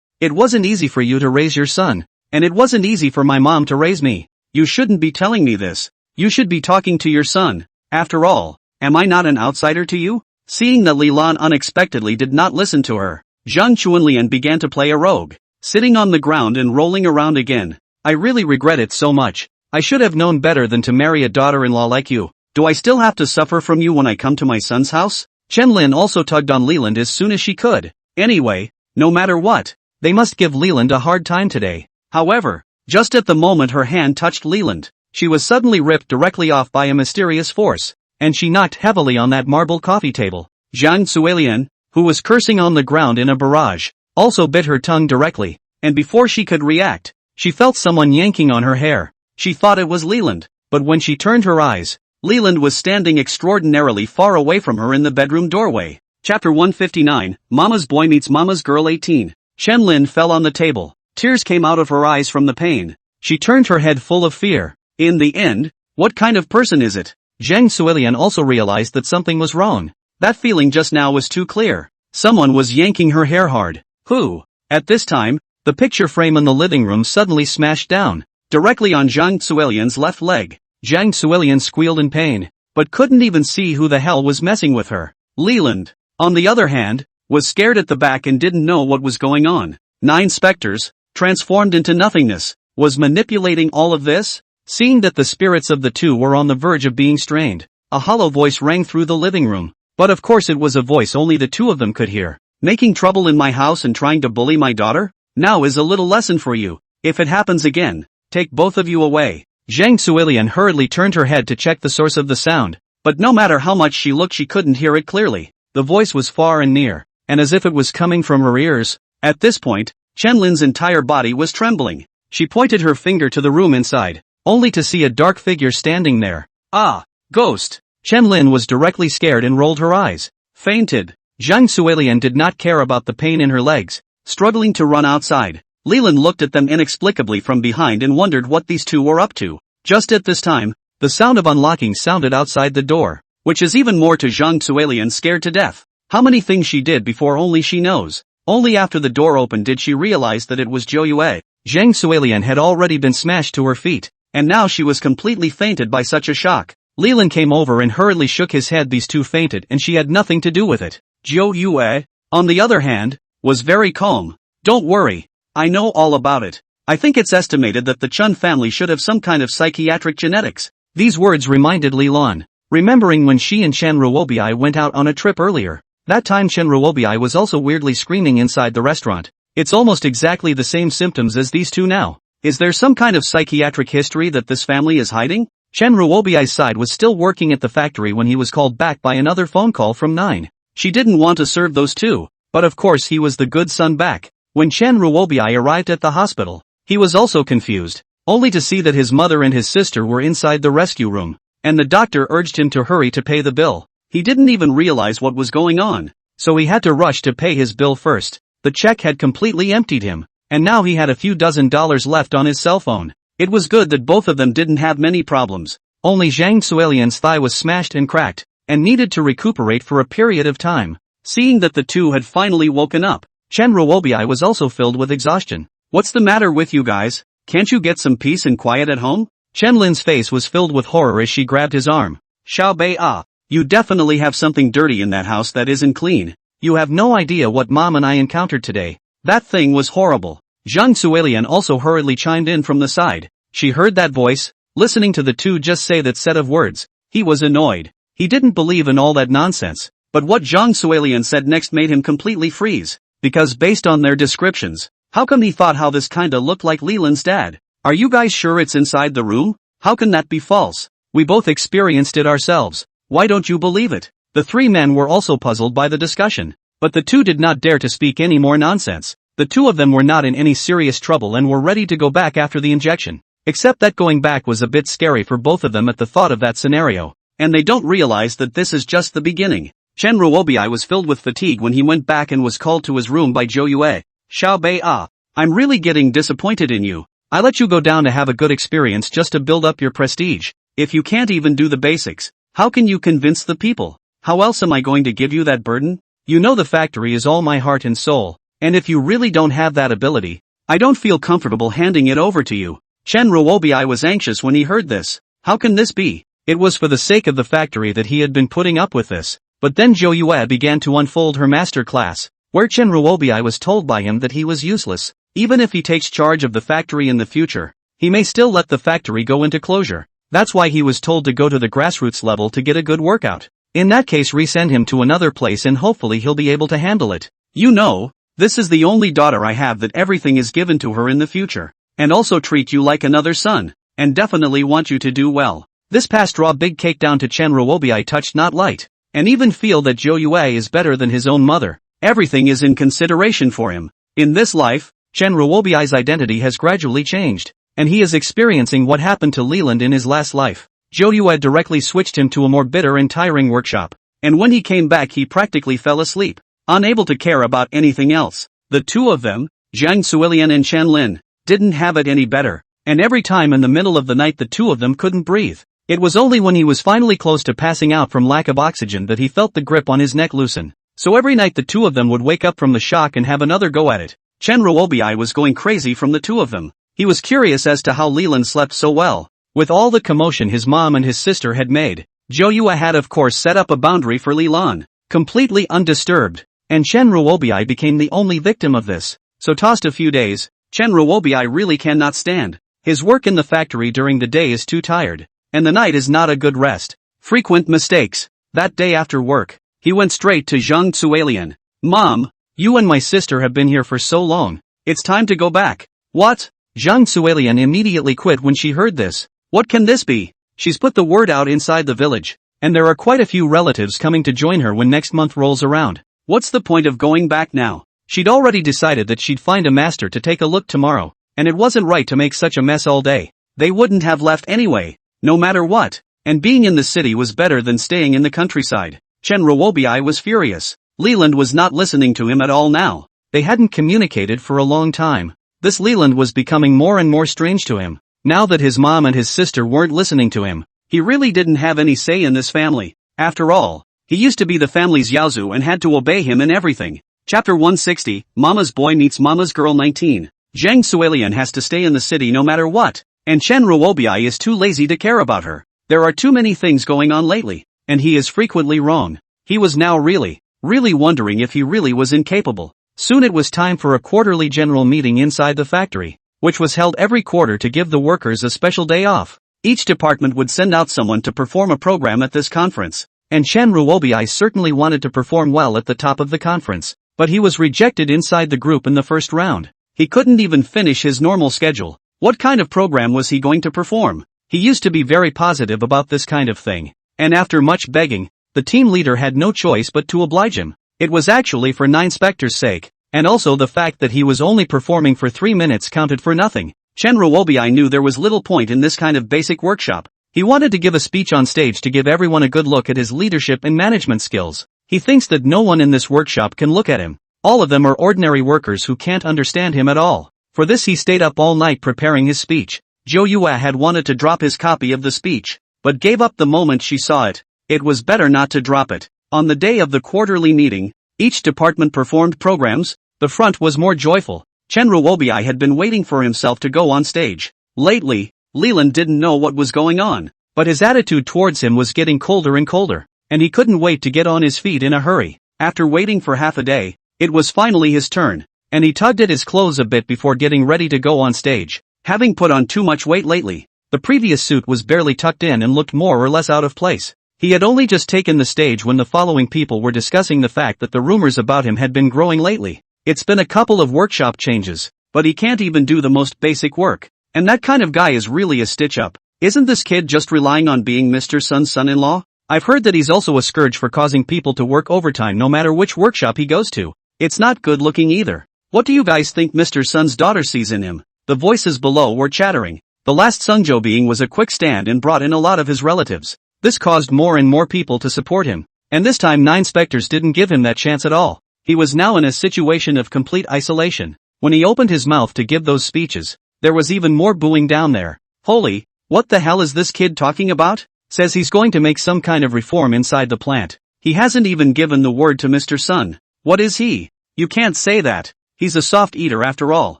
It wasn't easy for you to raise your son, and it wasn't easy for my mom to raise me. You shouldn't be telling me this. You should be talking to your son. After all, am I not an outsider to you? Seeing that Lilan unexpectedly did not listen to her, Zhang Chuanlian began to play a rogue, sitting on the ground and rolling around again. I really regret it so much. I should have known better than to marry a daughter-in-law like you. Do I still have to suffer from you when I come to my son's house? Chen Lin also tugged on Leland as soon as she could. Anyway, no matter what, they must give Leland a hard time today. However, just at the moment her hand touched Leland, she was suddenly ripped directly off by a mysterious force, and she knocked heavily on that marble coffee table. Zhang Zuelian, who was cursing on the ground in a barrage, also bit her tongue directly, and before she could react, she felt someone yanking on her hair. She thought it was Leland, but when she turned her eyes, Leland was standing extraordinarily far away from her in the bedroom doorway. Chapter 159, Mama's Boy Meets Mama's Girl 18. Chen Lin fell on the table. Tears came out of her eyes from the pain. She turned her head full of fear. In the end, what kind of person is it? Zhang Suilian also realized that something was wrong. That feeling just now was too clear. Someone was yanking her hair hard. Who? At this time, the picture frame in the living room suddenly smashed down, directly on Zhang Suilian's left leg. Zhang Suilian squealed in pain, but couldn't even see who the hell was messing with her. Leland, on the other hand, was scared at the back and didn't know what was going on. 9 specters, transformed into nothingness, was manipulating all of this? Seeing that the spirits of the two were on the verge of being strained, a hollow voice rang through the living room. But of course it was a voice only the two of them could hear. Making trouble in my house and trying to bully my daughter? Now is a little lesson for you. If it happens again, take both of you away. Zhang Suilian hurriedly turned her head to check the source of the sound, but no matter how much she looked she couldn't hear it clearly. The voice was far and near, and as if it was coming from her ears. At this point, Chen Lin's entire body was trembling. She pointed her finger to the room inside, only to see a dark figure standing there. Ah, ghost! Chen Lin was directly scared and rolled her eyes. Fainted. Zhang Suilian did not care about the pain in her legs, struggling to run outside. Leland looked at them inexplicably from behind and wondered what these two were up to. Just at this time, the sound of unlocking sounded outside the door, which is even more to Zhang Suilian scared to death. How many things she did before only she knows. Only after the door opened did she realize that it was Zhou Yue. Zhang Suilian had already been smashed to her feet, and now she was completely fainted by such a shock. Leland came over and hurriedly shook his head. These two fainted and she had nothing to do with it. Zhou Yue, on the other hand, was very calm. Don't worry. I know all about it. I think it's estimated that the Chun family should have some kind of psychiatric genetics. These words reminded Li Lan, remembering when she and Chen Ruobiai went out on a trip earlier. That time Chen Ruobiai was also weirdly screaming inside the restaurant. It's almost exactly the same symptoms as these two now. Is there some kind of psychiatric history that this family is hiding? Chen Ruobiai's side was still working at the factory when he was called back by another phone call from 9. She didn't want to serve those two, but of course he was the good son back. When Chen Ruobiai arrived at the hospital, he was also confused, only to see that his mother and his sister were inside the rescue room, and the doctor urged him to hurry to pay the bill. He didn't even realize what was going on, so he had to rush to pay his bill first. The check had completely emptied him, and now he had a few dozen dollars left on his cell phone. It was good that both of them didn't have many problems. Only Zhang Suilian's thigh was smashed and cracked, and needed to recuperate for a period of time. Seeing that the two had finally woken up, Chen Ruobiai was also filled with exhaustion. What's the matter with you guys? Can't you get some peace and quiet at home? Chen Lin's face was filled with horror as she grabbed his arm. Xiao Bei Ah, you definitely have something dirty in that house that isn't clean. You have no idea what Mom and I encountered today. That thing was horrible. Zhang Suilian also hurriedly chimed in from the side. She heard that voice, listening to the two just say that set of words. He was annoyed. He didn't believe in all that nonsense, but what Zhang Suilian said next made him completely freeze. Because based on their descriptions, how come he thought how this kinda looked like Leland's dad? Are you guys sure it's inside the room? How can that be false? We both experienced it ourselves. Why don't you believe it? The three men were also puzzled by the discussion, but the two did not dare to speak any more nonsense. The two of them were not in any serious trouble and were ready to go back after the injection. Except that going back was a bit scary for both of them at the thought of that scenario, and they don't realize that this is just the beginning. Chen Ruobiai was filled with fatigue when he went back and was called to his room by Zhou Yue. Xiao Bei Ah, I'm really getting disappointed in you. I let you go down to have a good experience just to build up your prestige. If you can't even do the basics, how can you convince the people? How else am I going to give you that burden? You know the factory is all my heart and soul, and if you really don't have that ability, I don't feel comfortable handing it over to you. Chen Ruobiai was anxious when he heard this. How can this be? It was for the sake of the factory that he had been putting up with this. But then Zhou Yue began to unfold her master class, where Chen Ruobiai was told by him that he was useless. Even if he takes charge of the factory in the future, he may still let the factory go into closure. That's why he was told to go to the grassroots level to get a good workout. In that case, resend him to another place and hopefully he'll be able to handle it. You know, this is the only daughter I have that everything is given to her in the future. And also treat you like another son. And definitely want you to do well. This past draw big cake down to Chen Ruobi touched not light. And even feel that Zhou Yue is better than his own mother. Everything is in consideration for him. In this life, Chen Ruobi's identity has gradually changed. And he is experiencing what happened to Leland in his last life. Zhou Yue directly switched him to a more bitter and tiring workshop. And when he came back he practically fell asleep. Unable to care about anything else. The two of them, Zhang Suilian and Chen Lin, didn't have it any better. And every time in the middle of the night the two of them couldn't breathe. It was only when he was finally close to passing out from lack of oxygen that he felt the grip on his neck loosen. So every night the two of them would wake up from the shock and have another go at it. Chen Ruobi was going crazy from the two of them. He was curious as to how Leland slept so well. With all the commotion his mom and his sister had made, Zhou Yue had of course set up a boundary for Leland, completely undisturbed. And Chen Ruobi became the only victim of this. So tossed a few days, Chen Ruobi really cannot stand. His work in the factory during the day is too tired. And the night is not a good rest. Frequent mistakes. That day after work, he went straight to Zhang Suilian. Mom, you and my sister have been here for so long. It's time to go back. What? Zhang Suilian immediately quit when she heard this. What can this be? She's put the word out inside the village. And there are quite a few relatives coming to join her when next month rolls around. What's the point of going back now? She'd already decided that she'd find a master to take a look tomorrow. And it wasn't right to make such a mess all day. They wouldn't have left anyway. No matter what. And being in the city was better than staying in the countryside. Chen Ruobi was furious. Leland was not listening to him at all now. They hadn't communicated for a long time. This Leland was becoming more and more strange to him. Now that his mom and his sister weren't listening to him, he really didn't have any say in this family. After all, he used to be the family's Yaozu and had to obey him in everything. Chapter 160, Mama's Boy Meets Mama's Girl 19. Zhang Suilian has to stay in the city no matter what. And Chen Ruobi is too lazy to care about her. There are too many things going on lately. And he is frequently wrong. He was now really wondering if he really was incapable. Soon it was time for a quarterly general meeting inside the factory, which was held every quarter to give the workers a special day off. Each department would send out someone to perform a program at this conference. And Chen Ruobi certainly wanted to perform well at the top of the conference. But he was rejected inside the group in the first round. He couldn't even finish his normal schedule. What kind of program was he going to perform? He used to be very positive about this kind of thing. And after much begging, the team leader had no choice but to oblige him. It was actually for Nine Spectre's sake, and also the fact that he was only performing for 3 minutes counted for nothing. Chen Ruobi knew there was little point in this kind of basic workshop. He wanted to give a speech on stage to give everyone a good look at his leadership and management skills. He thinks that no one in this workshop can look at him. All of them are ordinary workers who can't understand him at all. For this he stayed up all night preparing his speech. Zhou Yue had wanted to drop his copy of the speech, but gave up the moment she saw it. It was better not to drop it. On the day of the quarterly meeting, each department performed programs. The front was more joyful. Chen Ruobi had been waiting for himself to go on stage. Lately, Leland didn't know what was going on, but his attitude towards him was getting colder and colder, and he couldn't wait to get on his feet in a hurry. After waiting for half a day, it was finally his turn, and he tugged at his clothes a bit before getting ready to go on stage. Having put on too much weight lately, the previous suit was barely tucked in and looked more or less out of place. He had only just taken the stage when the following people were discussing the fact that the rumors about him had been growing lately. It's been a couple of workshop changes, but he can't even do the most basic work. And that kind of guy is really a stitch-up. Isn't this kid just relying on being Mr. Sun's son-in-law? I've heard that he's also a scourge for causing people to work overtime no matter which workshop he goes to. It's not good looking either. What do you guys think Mr. Sun's daughter sees in him? The voices below were chattering. The last Sungjo being was a quick stand and brought in a lot of his relatives. This caused more and more people to support him. And this time 9 specters didn't give him that chance at all. He was now in a situation of complete isolation. When he opened his mouth to give those speeches, there was even more booing down there. Holy, what the hell is this kid talking about? Says he's going to make some kind of reform inside the plant. He hasn't even given the word to Mr. Sun. What is he? You can't say that. He's a soft eater after all.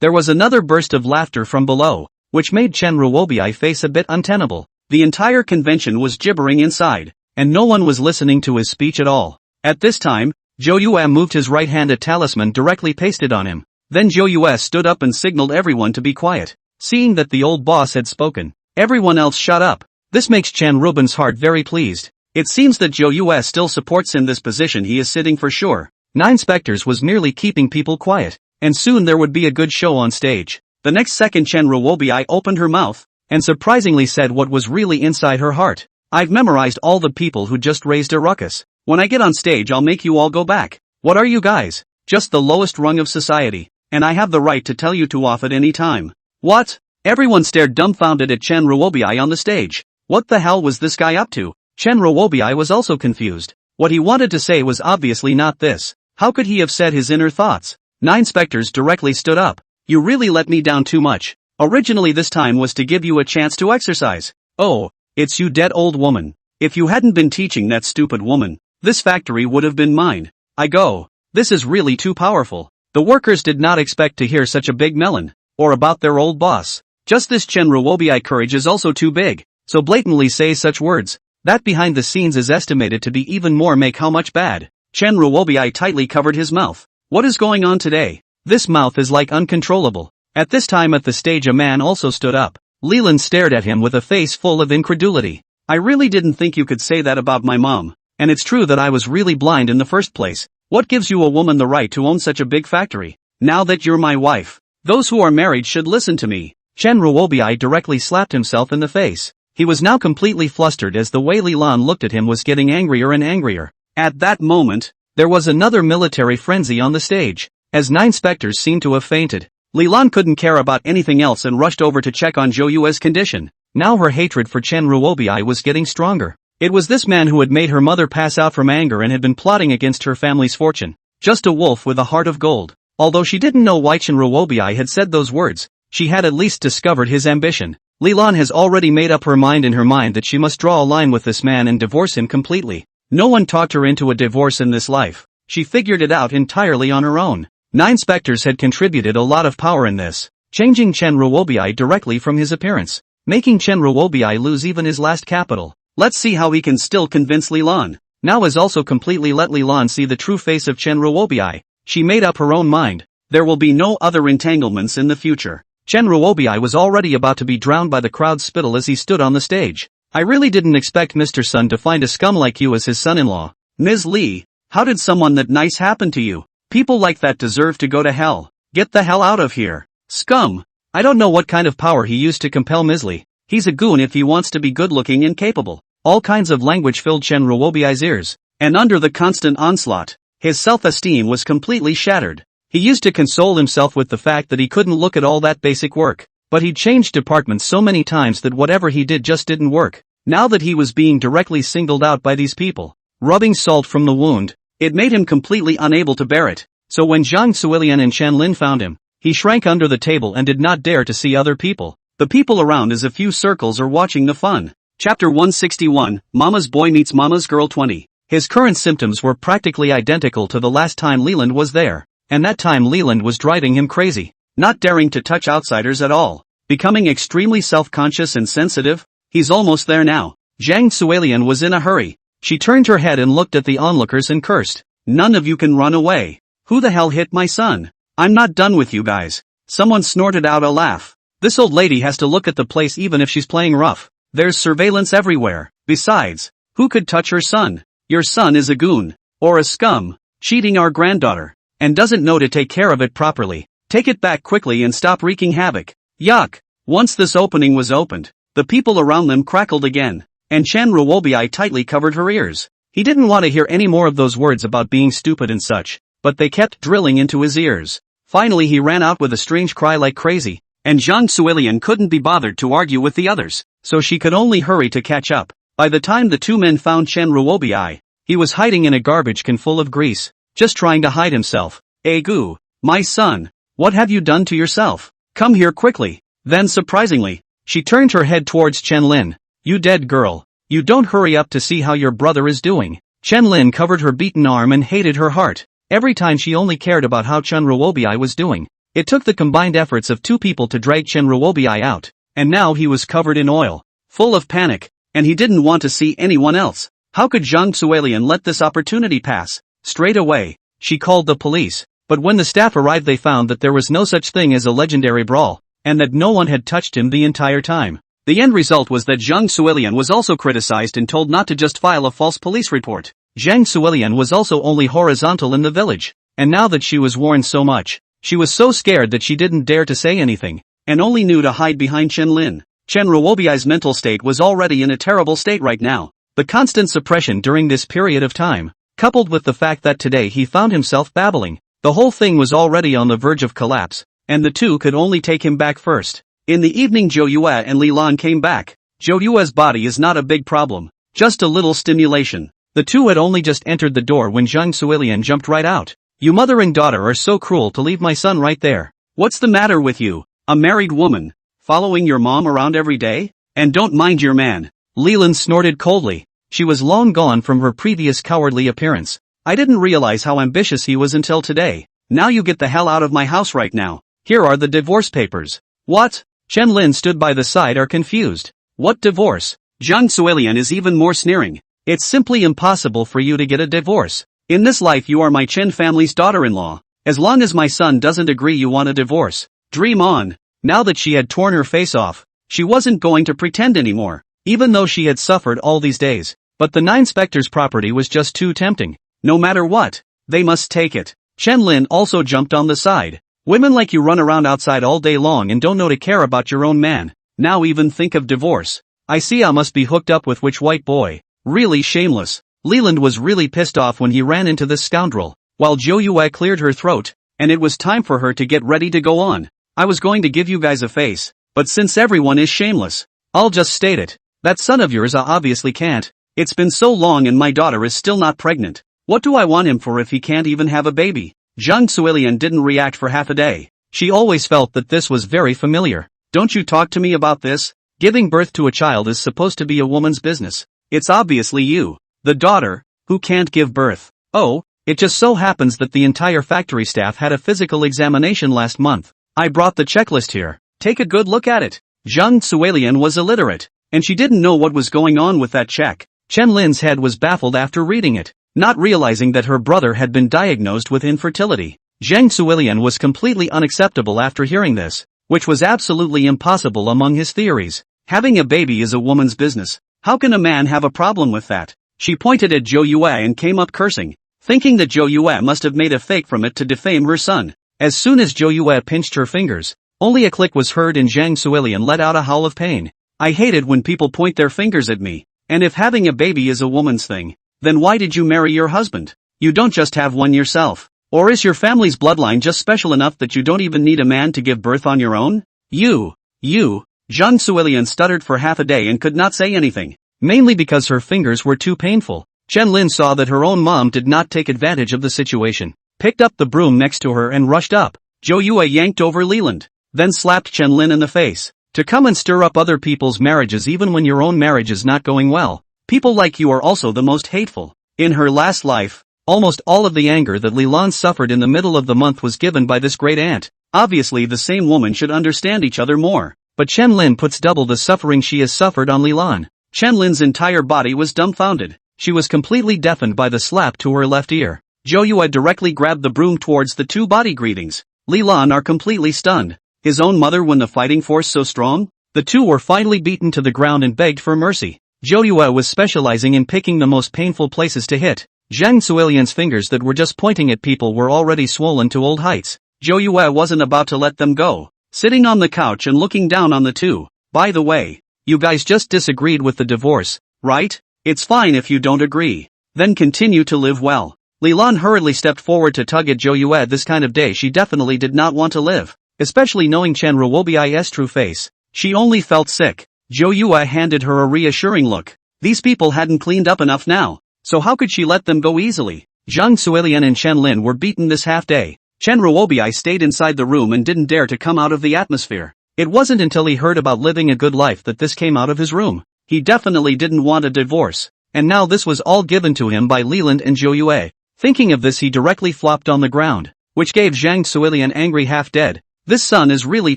There was another burst of laughter from below, which made Chen Ruobi face a bit untenable. The entire convention was gibbering inside, and no one was listening to his speech at all. At this time, Zhou Yue moved his right hand, a talisman directly pasted on him. Then Zhou Yue stood up and signaled everyone to be quiet. Seeing that the old boss had spoken, everyone else shut up. This makes Chen Ruben's heart very pleased. It seems that Joe US still supports him. This position he is sitting for sure. Nine Spectres was merely keeping people quiet, and soon there would be a good show on stage. The next second Chen Ruobi opened her mouth, and surprisingly said what was really inside her heart. I've memorized all the people who just raised a ruckus. When I get on stage I'll make you all go back. What are you guys? Just the lowest rung of society, and I have the right to tell you to off at any time. What? Everyone stared dumbfounded at Chen Ruobi on the stage. What the hell was this guy up to? Chen Ruobi was also confused. What he wanted to say was obviously not this. How could he have said his inner thoughts? Nine Spectres directly stood up. You really let me down too much. Originally this time was to give you a chance to exercise. Oh, it's you dead old woman. If you hadn't been teaching that stupid woman, this factory would have been mine. I go. This is really too powerful. The workers did not expect to hear such a big melon, or about their old boss. Just this Chen Ruobi courage is also too big, so blatantly say such words. That behind the scenes is estimated to be even more. Make how much bad? Chen Ruobi tightly covered his mouth. What is going on today? This mouth is like uncontrollable. At this time at the stage a man also stood up. Leland stared at him with a face full of incredulity. I really didn't think you could say that about my mom, and it's true that I was really blind in the first place. What gives you a woman the right to own such a big factory? Now that you're my wife, those who are married should listen to me. Chen Ruobi directly slapped himself in the face. He was now completely flustered as the way Leland looked at him was getting angrier and angrier. At that moment, there was another military frenzy on the stage. As Nine Spectres seemed to have fainted, Leland couldn't care about anything else and rushed over to check on Zhou Yue's condition. Now her hatred for Chen Ruobi was getting stronger. It was this man who had made her mother pass out from anger and had been plotting against her family's fortune. Just a wolf with a heart of gold. Although she didn't know why Chen Ruobi had said those words, she had at least discovered his ambition. Leland has already made up her mind in her mind that she must draw a line with this man and divorce him completely. No one talked her into a divorce in this life. She figured it out entirely on her own. Nine Spectres had contributed a lot of power in this, changing Chen Ruobi directly from his appearance, making Chen Ruobi lose even his last capital. Let's see how he can still convince Leland. Now has also completely let Leland see the true face of Chen Ruobi. She made up her own mind. There will be no other entanglements in the future. Chen Ruobi was already about to be drowned by the crowd's spittle as he stood on the stage. I really didn't expect Mr. Sun to find a scum like you as his son-in-law. Ms. Lee, how did someone that nice happen to you? People like that deserve to go to hell. Get the hell out of here. Scum. I don't know what kind of power he used to compel Ms. Lee. He's a goon if he wants to be good-looking and capable. All kinds of language filled Chen Ruobi's ears, and under the constant onslaught, his self-esteem was completely shattered. He used to console himself with the fact that he couldn't look at all that basic work, but he'd changed departments so many times that whatever he did just didn't work. Now that he was being directly singled out by these people, rubbing salt from the wound, it made him completely unable to bear it. So when Zhang Suilian and Chen Lin found him, he shrank under the table and did not dare to see other people. The people around as a few circles are watching the fun. Chapter 161, Mama's Boy Meets Mama's Girl 20. His current symptoms were practically identical to the last time Leland was there, and that time Leland was driving him crazy, not daring to touch outsiders at all, becoming extremely self-conscious and sensitive. He's almost there now. Zhang Suilian was in a hurry. She turned her head and looked at the onlookers and cursed. None of you can run away. Who the hell hit my son? I'm not done with you guys. Someone snorted out a laugh. This old lady has to look at the place even if she's playing rough. There's surveillance everywhere. Besides, who could touch her son? Your son is a goon, or a scum, cheating our granddaughter, and doesn't know to take care of it properly. Take it back quickly and stop wreaking havoc. Yuck! Once this opening was opened, the people around them crackled again, and Chen Ruobi tightly covered her ears. He didn't want to hear any more of those words about being stupid and such, but they kept drilling into his ears. Finally he ran out with a strange cry like crazy, and Zhang Suilian couldn't be bothered to argue with the others, so she could only hurry to catch up. By the time the two men found Chen Ruobi, he was hiding in a garbage can full of grease, just trying to hide himself. Egu, my son, what have you done to yourself? Come here quickly. Then surprisingly, she turned her head towards Chen Lin. You dead girl. You don't hurry up to see how your brother is doing. Chen Lin covered her beaten arm and hated her heart. Every time she only cared about how Chen Ruobi was doing. It took the combined efforts of two people to drag Chen Ruobi out, and now he was covered in oil, full of panic, and he didn't want to see anyone else. How could Zhang Suilian let this opportunity pass? Straight away, she called the police, but when the staff arrived they found that there was no such thing as a legendary brawl, and that no one had touched him the entire time. The end result was that Zhang Suilian was also criticized and told not to just file a false police report. Zhang Suilian was also only horizontal in the village, and now that she was warned so much, she was so scared that she didn't dare to say anything, and only knew to hide behind Chen Lin. Chen Ruobiai's mental state was already in a terrible state right now. The constant suppression during this period of time, coupled with the fact that today he found himself babbling, the whole thing was already on the verge of collapse, and the two could only take him back first. In the evening Zhou Yue and Li Lan came back. Zhou Yue's body is not a big problem, just a little stimulation. The two had only just entered the door when Zhang Suilian jumped right out. You mother and daughter are so cruel to leave my son right there. What's the matter with you? A married woman, following your mom around every day? And don't mind your man. Leland snorted coldly. She was long gone from her previous cowardly appearance. I didn't realize how ambitious he was until today. Now you get the hell out of my house right now. Here are the divorce papers. What? Chen Lin stood by the side are confused. What divorce? Zhang Suilian is even more sneering. It's simply impossible for you to get a divorce. In this life you are my Chen family's daughter-in-law. As long as my son doesn't agree you want a divorce. Dream on. Now that she had torn her face off, she wasn't going to pretend anymore, even though she had suffered all these days. But the Nine Spectres property was just too tempting. No matter what, they must take it. Chen Lin also jumped on the side. Women like you run around outside all day long and don't know to care about your own man. Now even think of divorce. I see I must be hooked up with which white boy. Really shameless. Leland was really pissed off when he ran into this scoundrel, while Zhou Yue cleared her throat, and it was time for her to get ready to go on. I was going to give you guys a face, but since everyone is shameless, I'll just state it. That son of yours I obviously can't. It's been so long and my daughter is still not pregnant. What do I want him for if he can't even have a baby? Zhang Suilian didn't react for half a day. She always felt that this was very familiar. Don't you talk to me about this? Giving birth to a child is supposed to be a woman's business. It's obviously you, the daughter, who can't give birth. Oh, it just so happens that the entire factory staff had a physical examination last month. I brought the checklist here. Take a good look at it. Zhang Suilian was illiterate, and she didn't know what was going on with that check. Chen Lin's head was baffled after reading it, not realizing that her brother had been diagnosed with infertility. Zhang Suilian was completely unacceptable after hearing this, which was absolutely impossible among his theories. Having a baby is a woman's business. How can a man have a problem with that? She pointed at Zhou Yue and came up cursing, thinking that Zhou Yue must have made a fake from it to defame her son. As soon as Zhou Yue pinched her fingers, only a click was heard and Zhang Suilian let out a howl of pain. I hated when people point their fingers at me. And if having a baby is a woman's thing, then why did you marry your husband? You don't just have one yourself. Or is your family's bloodline just special enough that you don't even need a man to give birth on your own? You, Zhang Suilian stuttered for half a day and could not say anything, mainly because her fingers were too painful. Chen Lin saw that her own mom did not take advantage of the situation, picked up the broom next to her and rushed up. Zhou Yue yanked over Leland, then slapped Chen Lin in the face. To come and stir up other people's marriages even when your own marriage is not going well. People like you are also the most hateful. In her last life, almost all of the anger that Li Lan suffered in the middle of the month was given by this great aunt. Obviously the same woman should understand each other more. But Chen Lin puts double the suffering she has suffered on Li Lan. Chen Lin's entire body was dumbfounded. She was completely deafened by the slap to her left ear. Zhou Yue directly grabbed the broom towards the two body greetings. Li Lan are completely stunned. His own mother when the fighting force so strong? The two were finally beaten to the ground and begged for mercy. Zhou Yue was specializing in picking the most painful places to hit. Zhang Suilian's fingers that were just pointing at people were already swollen to old heights. Zhou Yue wasn't about to let them go, sitting on the couch and looking down on the two. By the way, you guys just disagreed with the divorce, right? It's fine if you don't agree. Then continue to live well. Li Lan hurriedly stepped forward to tug at Zhou Yue. This kind of day she definitely did not want to live. Especially knowing Chen Ruobiai's true face. She only felt sick. Zhou Yue handed her a reassuring look. These people hadn't cleaned up enough now, so how could she let them go easily? Zhang Suilian and Chen Lin were beaten this half day. Chen Ruobiai stayed inside the room and didn't dare to come out of the atmosphere. It wasn't until he heard about living a good life that this came out of his room. He definitely didn't want a divorce, and now this was all given to him by Leland and Zhou Yue. Thinking of this he directly flopped on the ground, which gave Zhang Suilian angry half dead. This son is really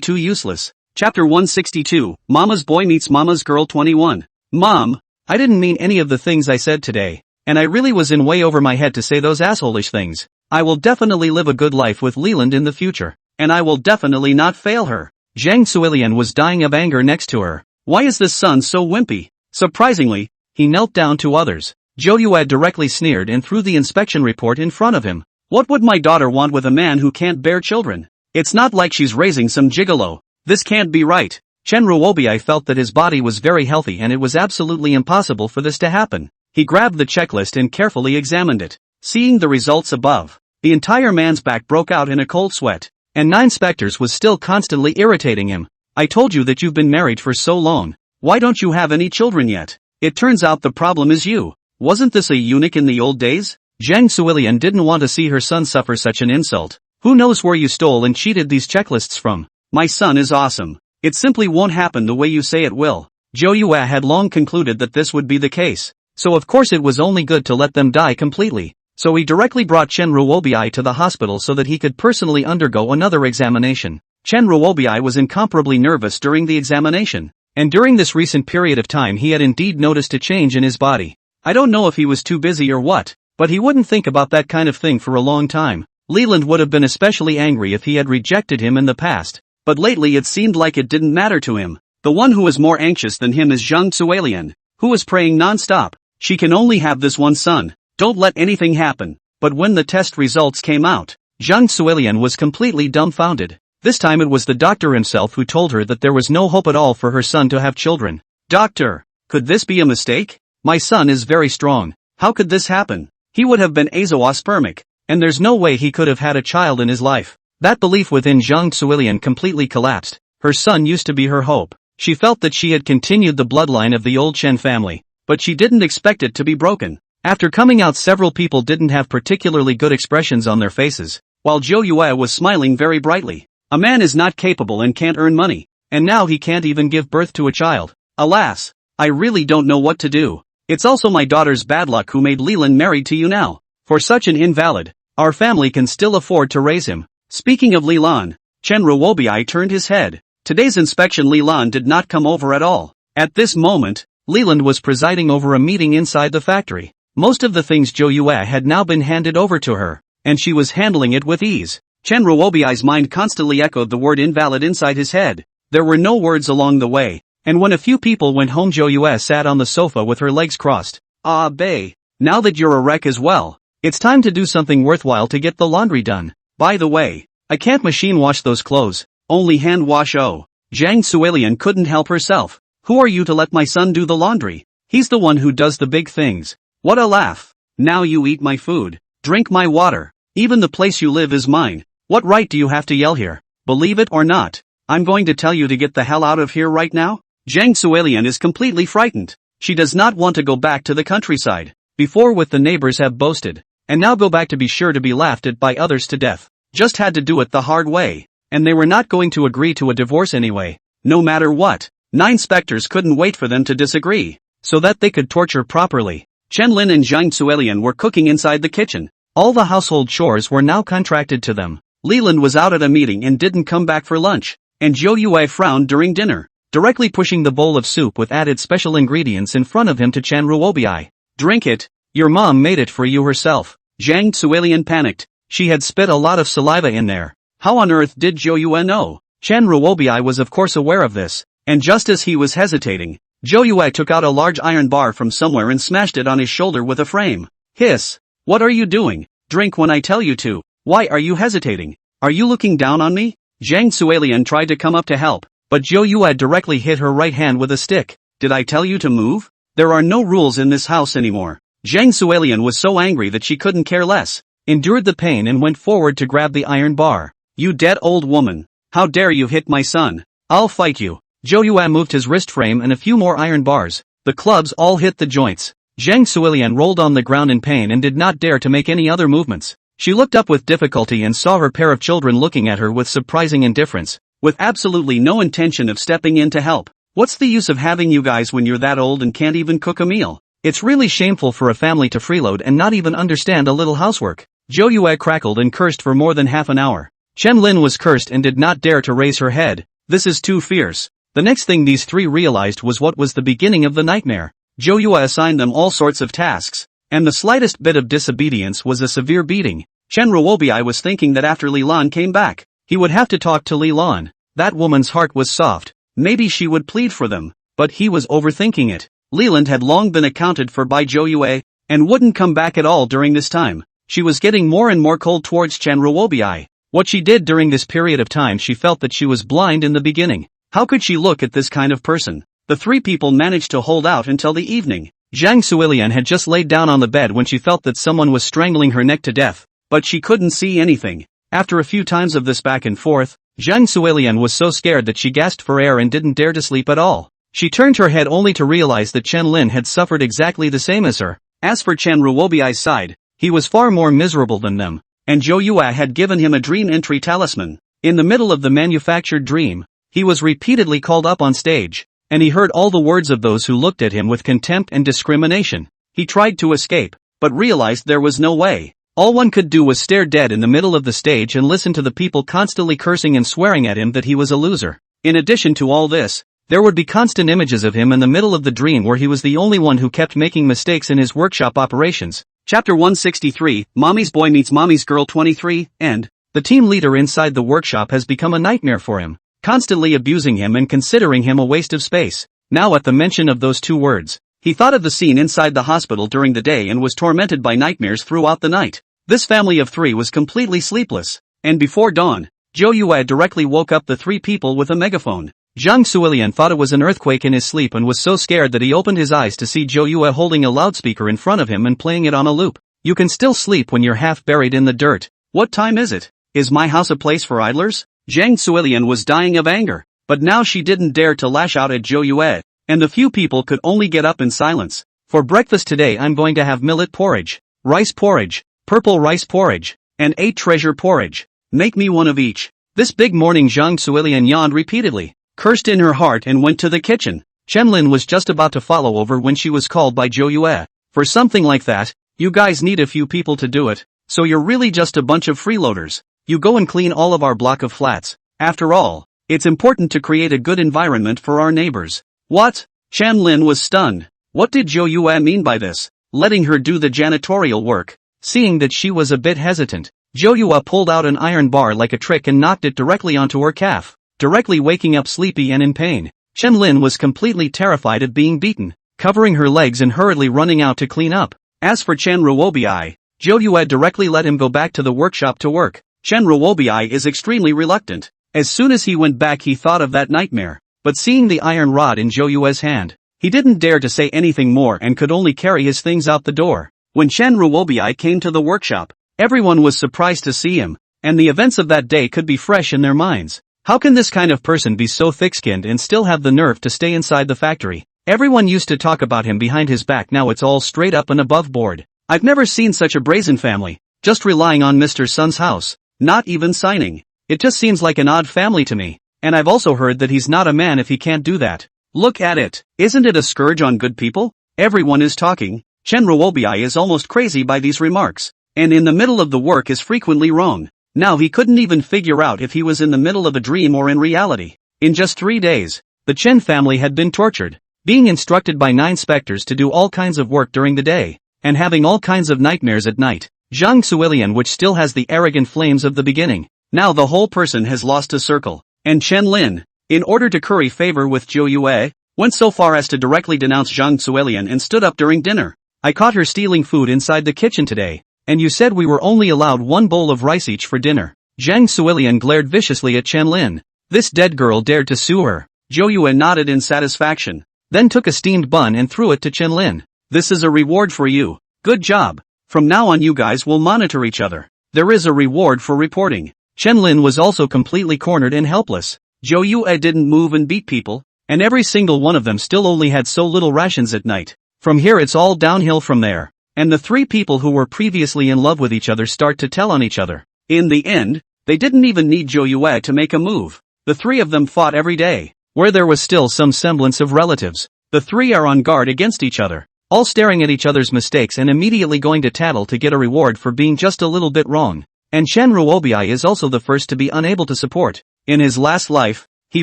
too useless. Chapter 162, Mama's Boy Meets Mama's Girl 21. Mom, I didn't mean any of the things I said today, and I really was in way over my head to say those asshole-ish things. I will definitely live a good life with Leland in the future, and I will definitely not fail her. Zhang Suilian was dying of anger next to her. Why is this son so wimpy? Surprisingly, he knelt down to others. Zhou Yue directly sneered and threw the inspection report in front of him. What would my daughter want with a man who can't bear children? It's not like she's raising some gigolo. This can't be right. Chen Ruobiai felt that his body was very healthy and it was absolutely impossible for this to happen. He grabbed the checklist and carefully examined it. Seeing the results above, the entire man's back broke out in a cold sweat. And 9 specters was still constantly irritating him. I told you that you've been married for so long. Why don't you have any children yet? It turns out the problem is you. Wasn't this a eunuch in the old days? Zhang Suilian didn't want to see her son suffer such an insult. Who knows where you stole and cheated these checklists from? My son is awesome. It simply won't happen the way you say it will. Zhou Yue had long concluded that this would be the case. So of course it was only good to let them die completely. So he directly brought Chen Ruobiai to the hospital so that he could personally undergo another examination. Chen Ruobiai was incomparably nervous during the examination. And during this recent period of time he had indeed noticed a change in his body. I don't know if he was too busy or what, but he wouldn't think about that kind of thing for a long time. Leland would have been especially angry if he had rejected him in the past, but lately it seemed like it didn't matter to him. The one who was more anxious than him is Zhang Zuelian, who was praying non-stop. She can only have this one son. Don't let anything happen. But when the test results came out, Zhang Zuelian was completely dumbfounded. This time it was the doctor himself who told her that there was no hope at all for her son to have children. Doctor, could this be a mistake? My son is very strong. How could this happen? He would have been azoospermic, and there's no way he could have had a child in his life. That belief within Zhang Zuelian completely collapsed. Her son used to be her hope. She felt that she had continued the bloodline of the old Chen family, but she didn't expect it to be broken. After coming out, several people didn't have particularly good expressions on their faces, while Zhou Yue was smiling very brightly. A man is not capable and can't earn money, and now he can't even give birth to a child. Alas, I really don't know what to do. It's also my daughter's bad luck who made Leland married to you now. For such an invalid, our family can still afford to raise him. Speaking of Leland, Chen Ruobiai turned his head. Today's inspection Leland did not come over at all. At this moment, Leland was presiding over a meeting inside the factory. Most of the things Zhou Yue had now been handed over to her, and she was handling it with ease. Chen Ruobiai's mind constantly echoed the word invalid inside his head. There were no words along the way, and when a few people went home Zhou Yue sat on the sofa with her legs crossed. Ah, bae, now that you're a wreck as well, it's time to do something worthwhile to get the laundry done. By the way, I can't machine wash those clothes, only hand wash. Oh, Zhang Zuelian couldn't help herself. Who are you to let my son do the laundry? He's the one who does the big things. What a laugh. Now you eat my food, drink my water, even the place you live is mine. What right do you have to yell here? Believe it or not, I'm going to tell you to get the hell out of here right now. Zhang Zuelian is completely frightened. She does not want to go back to the countryside. Before with the neighbors have boasted, and now go back to be sure to be laughed at by others to death. Just had to do it the hard way, and they were not going to agree to a divorce anyway. No matter what, 9 specters couldn't wait for them to disagree, so that they could torture properly. Chen Lin and Zhang Zuelian were cooking inside the kitchen. All the household chores were now contracted to them. Leland was out at a meeting and didn't come back for lunch, and Zhou Yue frowned during dinner, directly pushing the bowl of soup with added special ingredients in front of him to Chen Ruobiai. Drink it. Your mom made it for you herself. Zhang Zuelian panicked. She had spit a lot of saliva in there. How on earth did Zhou Yue know? Chen Ruobiai was of course aware of this, and just as he was hesitating, Zhou Yue took out a large iron bar from somewhere and smashed it on his shoulder with a frame. Hiss! What are you doing? Drink when I tell you to. Why are you hesitating? Are you looking down on me? Zhang Zuelian tried to come up to help, but Zhou Yue directly hit her right hand with a stick. Did I tell you to move? There are no rules in this house anymore. Zhang Zuelian was so angry that she couldn't care less, endured the pain and went forward to grab the iron bar. You dead old woman! How dare you hit my son? I'll fight you. Zhou Yue moved his wrist frame and a few more iron bars. The clubs all hit the joints. Zhang Zuelian rolled on the ground in pain and did not dare to make any other movements. She looked up with difficulty and saw her pair of children looking at her with surprising indifference, with absolutely no intention of stepping in to help. What's the use of having you guys when you're that old and can't even cook a meal? It's really shameful for a family to freeload and not even understand a little housework. Zhou Yue crackled and cursed for more than half an hour. Chen Lin was cursed and did not dare to raise her head. This is too fierce. The next thing these three realized was what was the beginning of the nightmare. Zhou Yue assigned them all sorts of tasks, and the slightest bit of disobedience was a severe beating. Chen Ruobiai was thinking that after Li Lan came back, he would have to talk to Li Lan. That woman's heart was soft. Maybe she would plead for them. but he was overthinking it. Leland had long been accounted for by Zhou Yue, and wouldn't come back at all during this time. She was getting more and more cold towards Chen Ruobi. What she did during this period of time, she felt that she was blind in the beginning. How could she look at this kind of person? The three people managed to hold out until the evening. Zhang Suilian had just laid down on the bed when she felt that someone was strangling her neck to death, but she couldn't see anything. After a few times of this back and forth, Zhang Suilian was so scared that she gasped for air and didn't dare to sleep at all. She turned her head only to realize that Chen Lin had suffered exactly the same as her. As for Chen Ruobi's side, he was far more miserable than them, and Zhou Yue had given him a dream entry talisman. In the middle of the manufactured dream, he was repeatedly called up on stage, and he heard all the words of those who looked at him with contempt and discrimination. He tried to escape, but realized there was no way. All one could do was stare dead in the middle of the stage and listen to the people constantly cursing and swearing at him that he was a loser. In addition to all this, there would be constant images of him in the middle of the dream where he was the only one who kept making mistakes in his workshop operations. Chapter 163, Mommy's Boy Meets Mommy's Girl 23, End. The team leader inside the workshop has become a nightmare for him, constantly abusing him and considering him a waste of space. Now at the mention of those two words, he thought of the scene inside the hospital during the day and was tormented by nightmares throughout the night. This family of three was completely sleepless, and before dawn, Zhou Yue directly woke up the three people with a megaphone. Zhang Suilian thought it was an earthquake in his sleep and was so scared that he opened his eyes to see Zhou Yue holding a loudspeaker in front of him and playing it on a loop. You can still sleep when you're half buried in the dirt. What time is it? Is my house a place for idlers? Zhang Suilian was dying of anger, but now she didn't dare to lash out at Zhou Yue, and the few people could only get up in silence. For breakfast today I'm going to have millet porridge, rice porridge, purple rice porridge, and 8 treasure porridge. Make me one of each. This big morning Zhang Suilian yawned repeatedly, cursed in her heart and went to the kitchen. Chen Lin was just about to follow over when she was called by Zhou Yue. For something like that, you guys need a few people to do it, so you're really just a bunch of freeloaders. You go and clean all of our block of flats. After all, it's important to create a good environment for our neighbors. What? Chen Lin was stunned. What did Zhou Yue mean by this? Letting her do the janitorial work. Seeing that she was a bit hesitant, Zhou Yue pulled out an iron bar like a trick and knocked it directly onto her calf, directly waking up sleepy and in pain. Chen Lin was completely terrified of being beaten, covering her legs and hurriedly running out to clean up. As for Chen Ruobi, Zhou Yue directly let him go back to the workshop to work. Chen Ruobi is extremely reluctant. As soon as he went back he thought of that nightmare, but seeing the iron rod in Zhou Yue's hand, he didn't dare to say anything more and could only carry his things out the door. When Chen Ruobi came to the workshop, everyone was surprised to see him, and the events of that day could be fresh in their minds. How can this kind of person be so thick-skinned and still have the nerve to stay inside the factory? Everyone used to talk about him behind his back, now it's all straight up and above board. I've never seen such a brazen family, just relying on Mr. Sun's house, not even signing. It just seems like an odd family to me, and I've also heard that he's not a man if he can't do that. Look at it, isn't it a scourge on good people? Everyone is talking. Chen Ruobi is almost crazy by these remarks, and in the middle of the work is frequently wrong. Now he couldn't even figure out if he was in the middle of a dream or in reality. In just 3 days, the Chen family had been tortured, being instructed by 9 specters to do all kinds of work during the day, and having all kinds of nightmares at night. Zhang Suilian, which still has the arrogant flames of the beginning, now the whole person has lost a circle, and Chen Lin, in order to curry favor with Zhou Yue, went so far as to directly denounce Zhang Suilian and stood up during dinner. I caught her stealing food inside the kitchen today, and you said we were only allowed 1 bowl of rice each for dinner. Zhang Suilian glared viciously at Chen Lin. This dead girl dared to sue her. Zhou Yue nodded in satisfaction, then took a steamed bun and threw it to Chen Lin. This is a reward for you. Good job. From now on you guys will monitor each other. There is a reward for reporting. Chen Lin was also completely cornered and helpless. Zhou Yue didn't move and beat people, and every single one of them still only had so little rations at night. From here it's all downhill from there. And the 3 people who were previously in love with each other start to tell on each other. In the end, they didn't even need Zhou Yue to make a move. The 3 of them fought every day. Where there was still some semblance of relatives, the 3 are on guard against each other, all staring at each other's mistakes and immediately going to tattle to get a reward for being just a little bit wrong. And Chen Ruobi is also the first to be unable to support. In his last life, he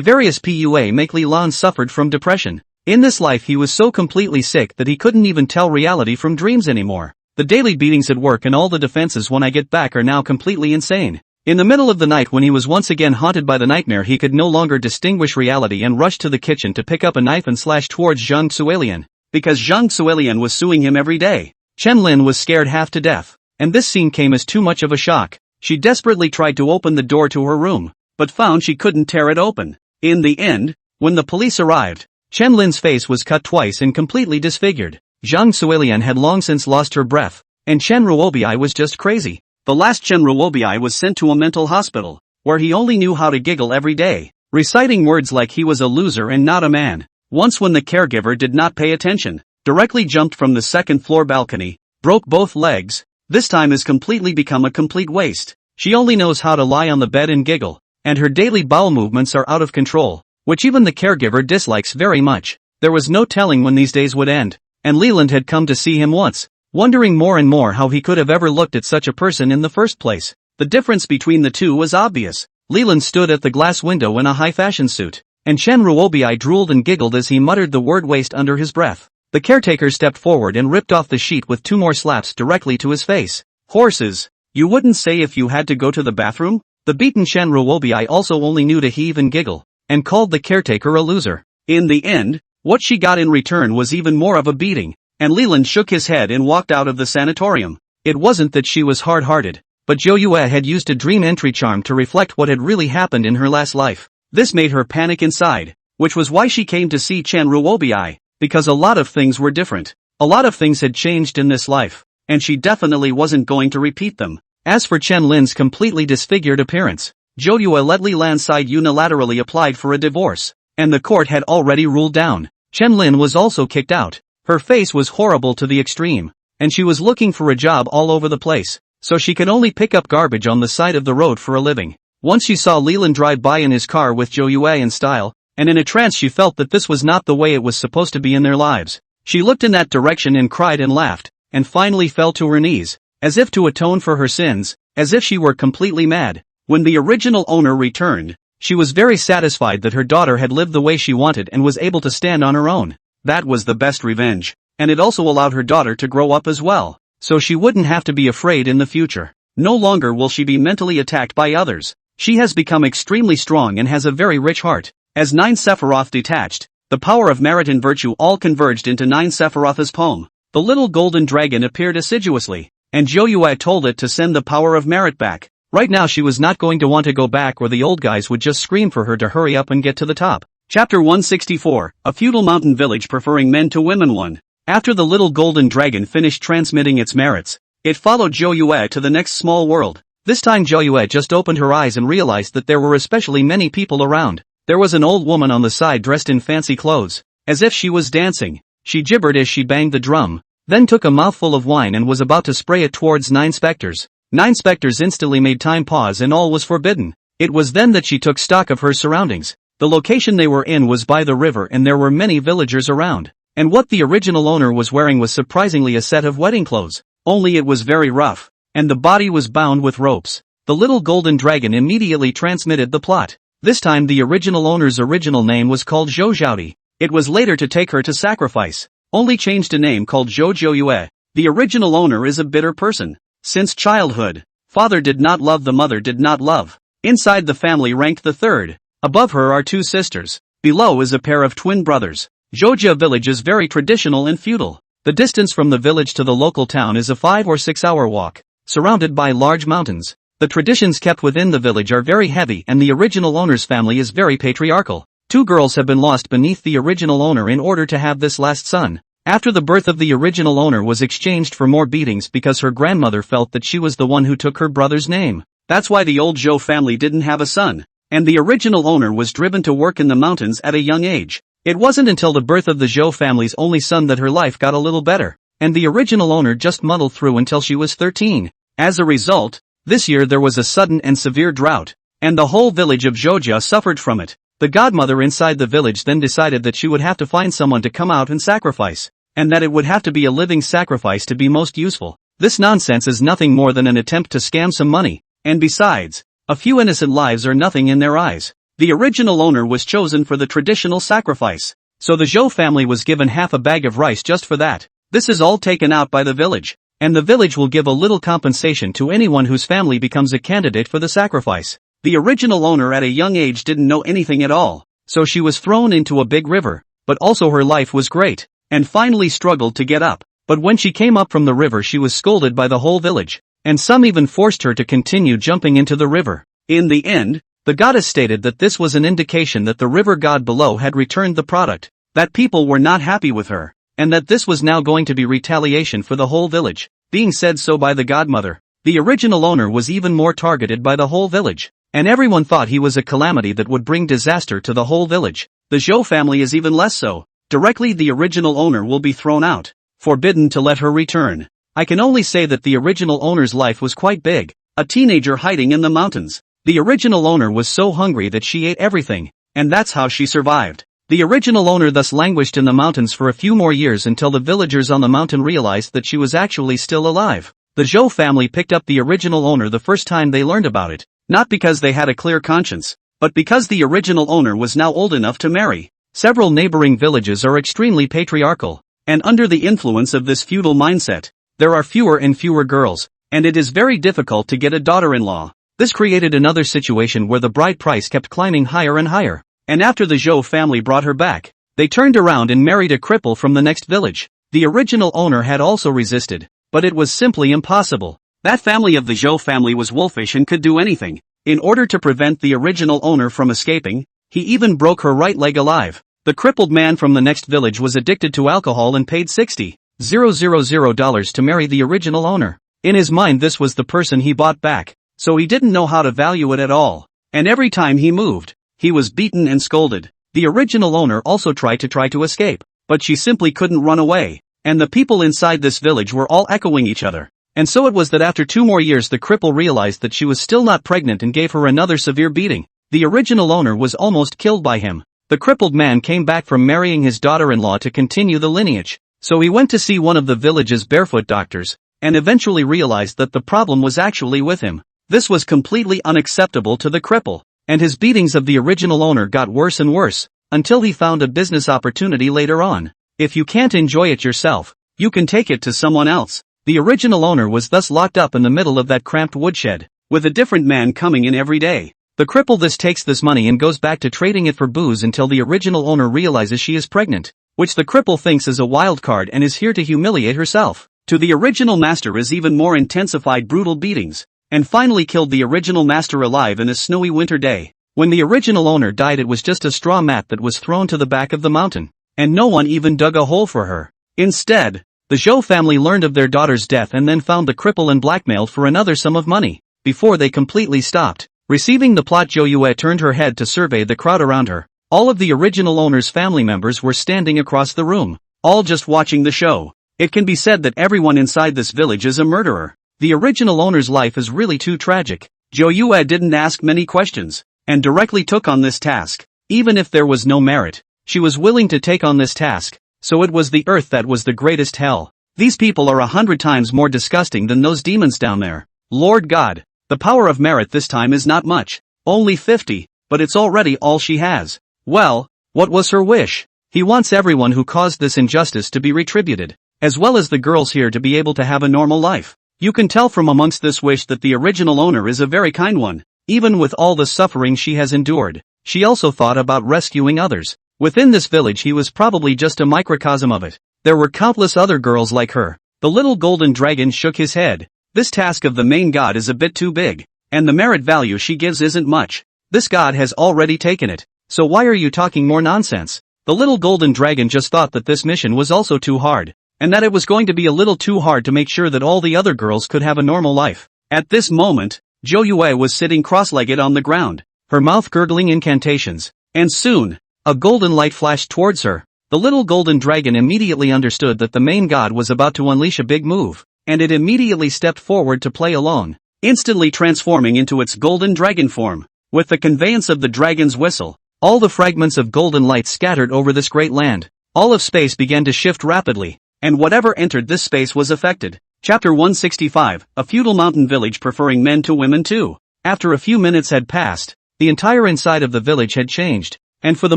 various Pua make Li Lan suffered from depression. In this life he was so completely sick that he couldn't even tell reality from dreams anymore. The daily beatings at work and all the defenses when I get back are now completely insane. In the middle of the night when he was once again haunted by the nightmare, he could no longer distinguish reality and rushed to the kitchen to pick up a knife and slash towards Zhang Xuelian, because Zhang Xuelian was suing him every day. Chen Lin was scared half to death, and this scene came as too much of a shock. She desperately tried to open the door to her room, but found she couldn't tear it open. In the end, when the police arrived, Chen Lin's face was cut twice and completely disfigured. Zhang Xuelian had long since lost her breath, and Chen Ruobi was just crazy. The last Chen Ruobi was sent to a mental hospital, where he only knew how to giggle every day, reciting words like he was a loser and not a man. Once when the caregiver did not pay attention, directly jumped from the second-floor balcony, broke both legs. This time has completely become a complete waste. She only knows how to lie on the bed and giggle, and her daily bowel movements are out of control, which even the caregiver dislikes very much. There was no telling when these days would end, and Leland had come to see him once, wondering more and more how he could have ever looked at such a person in the first place. The difference between the two was obvious. Leland stood at the glass window in a high-fashion suit, and Chen Ruobi drooled and giggled as he muttered the word waste under his breath. The caretaker stepped forward and ripped off the sheet with 2 more slaps directly to his face. Horses. You wouldn't say if you had to go to the bathroom? The beaten Chen Ruobi also only knew to heave and giggle, and called the caretaker a loser. In the end, what she got in return was even more of a beating, and Leland shook his head and walked out of the sanatorium. It wasn't that she was hard-hearted, but Zhou Yue had used a dream entry charm to reflect what had really happened in her last life. This made her panic inside, which was why she came to see Chen Ruobi, because a lot of things were different. A lot of things had changed in this life, and she definitely wasn't going to repeat them. As for Chen Lin's completely disfigured appearance, Zhou Yue let Li Lanside unilaterally applied for a divorce, and the court had already ruled down. Chen Lin was also kicked out. Her face was horrible to the extreme, and she was looking for a job all over the place, so she could only pick up garbage on the side of the road for a living. Once she saw Leland drive by in his car with Zhou Yue in style, and in a trance she felt that this was not the way it was supposed to be in their lives. She looked in that direction and cried and laughed, and finally fell to her knees, as if to atone for her sins, as if she were completely mad. When the original owner returned, she was very satisfied that her daughter had lived the way she wanted and was able to stand on her own. That was the best revenge, and it also allowed her daughter to grow up as well, so she wouldn't have to be afraid in the future. No longer will she be mentally attacked by others. She has become extremely strong and has a very rich heart. As 9 Sephiroth detached, the power of merit and virtue all converged into 9 Sephiroth's poem. The little golden dragon appeared assiduously, and Zhou Yue told it to send the power of merit back. Right now she was not going to want to go back, or the old guys would just scream for her to hurry up and get to the top. Chapter 164, A Feudal Mountain Village Preferring Men to Women 1. After the little golden dragon finished transmitting its merits, it followed Zhou Yue to the next small world. This time Zhou Yue just opened her eyes and realized that there were especially many people around. There was an old woman on the side dressed in fancy clothes, as if she was dancing. She gibbered as she banged the drum, then took a mouthful of wine and was about to spray it towards 9 specters. 9 specters instantly made time pause and all was forbidden. It was then that she took stock of her surroundings. The location they were in was by the river and there were many villagers around. And what the original owner was wearing was surprisingly a set of wedding clothes. Only it was very rough, and the body was bound with ropes. The little golden dragon immediately transmitted the plot. This time the original owner's original name was called Zhou Zhaodi. It was later to take her to sacrifice. Only changed a name called Zhou Zhouyue. The original owner is a bitter person. Since childhood, father did not love, the mother did not love. Inside the family ranked the third. Above her are 2 sisters. Below is a pair of twin brothers. Zhoujia village is very traditional and feudal. The distance from the village to the local town is a 5 or 6 hour walk, surrounded by large mountains. The traditions kept within the village are very heavy and the original owner's family is very patriarchal. 2 girls have been lost beneath the original owner in order to have this last son. After the birth of the original owner was exchanged for more beatings because her grandmother felt that she was the one who took her brother's name. That's why the old Zhou family didn't have a son, and the original owner was driven to work in the mountains at a young age. It wasn't until the birth of the Zhou family's only son that her life got a little better, and the original owner just muddled through until she was 13. As a result, this year there was a sudden and severe drought, and the whole village of Zhoujia suffered from it. The godmother inside the village then decided that she would have to find someone to come out and sacrifice, and that it would have to be a living sacrifice to be most useful. This nonsense is nothing more than an attempt to scam some money, and besides, a few innocent lives are nothing in their eyes. The original owner was chosen for the traditional sacrifice, so the Zhou family was given half a bag of rice just for that. This is all taken out by the village. and the village will give a little compensation to anyone whose family becomes a candidate for the sacrifice. The original owner at a young age didn't know anything at all, so she was thrown into a big river, but also her life was great, and finally struggled to get up. But when she came up from the river she was scolded by the whole village, and some even forced her to continue jumping into the river. In the end, the goddess stated that this was an indication that the river god below had returned the product, that people were not happy with her, and that this was now going to be retaliation for the whole village, being said so by the godmother. The original owner was even more targeted by the whole village, and everyone thought he was a calamity that would bring disaster to the whole village. The Zhou family is even less so. Directly the original owner will be thrown out, forbidden to let her return. I can only say that the original owner's life was quite big, a teenager hiding in the mountains. The original owner was so hungry that she ate everything, and that's how she survived. The original owner thus languished in the mountains for a few more years until the villagers on the mountain realized that she was actually still alive. The Zhou family picked up the original owner the first time they learned about it, not because they had a clear conscience, but because the original owner was now old enough to marry. Several neighboring villages are extremely patriarchal, and under the influence of this feudal mindset, there are fewer and fewer girls, and it is very difficult to get a daughter-in-law. This created another situation where the bride price kept climbing higher and higher, and after the Zhou family brought her back, they turned around and married a cripple from the next village. The original owner had also resisted, but it was simply impossible. That family of the Zhou family was wolfish and could do anything. In order to prevent the original owner from escaping, he even broke her right leg alive. The crippled man from the next village was addicted to alcohol and paid $60,000 to marry the original owner. In his mind this was the person he bought back, so he didn't know how to value it at all. And every time he moved, he was beaten and scolded. The original owner also tried to escape, but she simply couldn't run away, and the people inside this village were all echoing each other. And so it was that after 2 more years the cripple realized that she was still not pregnant and gave her another severe beating. The original owner was almost killed by him. The crippled man came back from marrying his daughter-in-law to continue the lineage, so he went to see one of the village's barefoot doctors, and eventually realized that the problem was actually with him. This was completely unacceptable to the cripple, and his beatings of the original owner got worse and worse, until he found a business opportunity later on. If you can't enjoy it yourself, you can take it to someone else. The original owner was thus locked up in the middle of that cramped woodshed, with a different man coming in every day. The cripple takes this money and goes back to trading it for booze until the original owner realizes she is pregnant, which the cripple thinks is a wild card and is here to humiliate herself. To the original master is even more intensified brutal beatings, and finally killed the original master alive in a snowy winter day. When the original owner died it was just a straw mat that was thrown to the back of the mountain, and no one even dug a hole for her. Instead, the Zhou family learned of their daughter's death and then found the cripple and blackmailed for another sum of money, before they completely stopped. Receiving the plot, Zhou Yue turned her head to survey the crowd around her. All of the original owner's family members were standing across the room, all just watching the show. It can be said that everyone inside this village is a murderer. The original owner's life is really too tragic. Zhou Yue didn't ask many questions, and directly took on this task. Even if there was no merit, she was willing to take on this task, so it was the earth that was the greatest hell. These people are 100 times more disgusting than those demons down there. Lord God, the power of merit this time is not much, only 50, but it's already all she has. Well, what was her wish? He wants everyone who caused this injustice to be retributed, as well as the girls here to be able to have a normal life. You can tell from amongst this wish that the original owner is a very kind one. Even with all the suffering she has endured, she also thought about rescuing others. Within this village he was probably just a microcosm of it. There were countless other girls like her. The little golden dragon shook his head. This task of the main god is a bit too big, and the merit value she gives isn't much. This god has already taken it, so why are you talking more nonsense? The little golden dragon just thought that this mission was also too hard, and that it was going to be a little too hard to make sure that all the other girls could have a normal life. At this moment, Zhou Yue was sitting cross-legged on the ground, her mouth gurgling incantations, and soon, a golden light flashed towards her. The little golden dragon immediately understood that the main god was about to unleash a big move, and it immediately stepped forward to play along, instantly transforming into its golden dragon form. With the conveyance of the dragon's whistle, all the fragments of golden light scattered over this great land. All of space began to shift rapidly, and whatever entered this space was affected. Chapter 165, a feudal mountain village preferring men to women too. After a few minutes had passed, the entire inside of the village had changed, and for the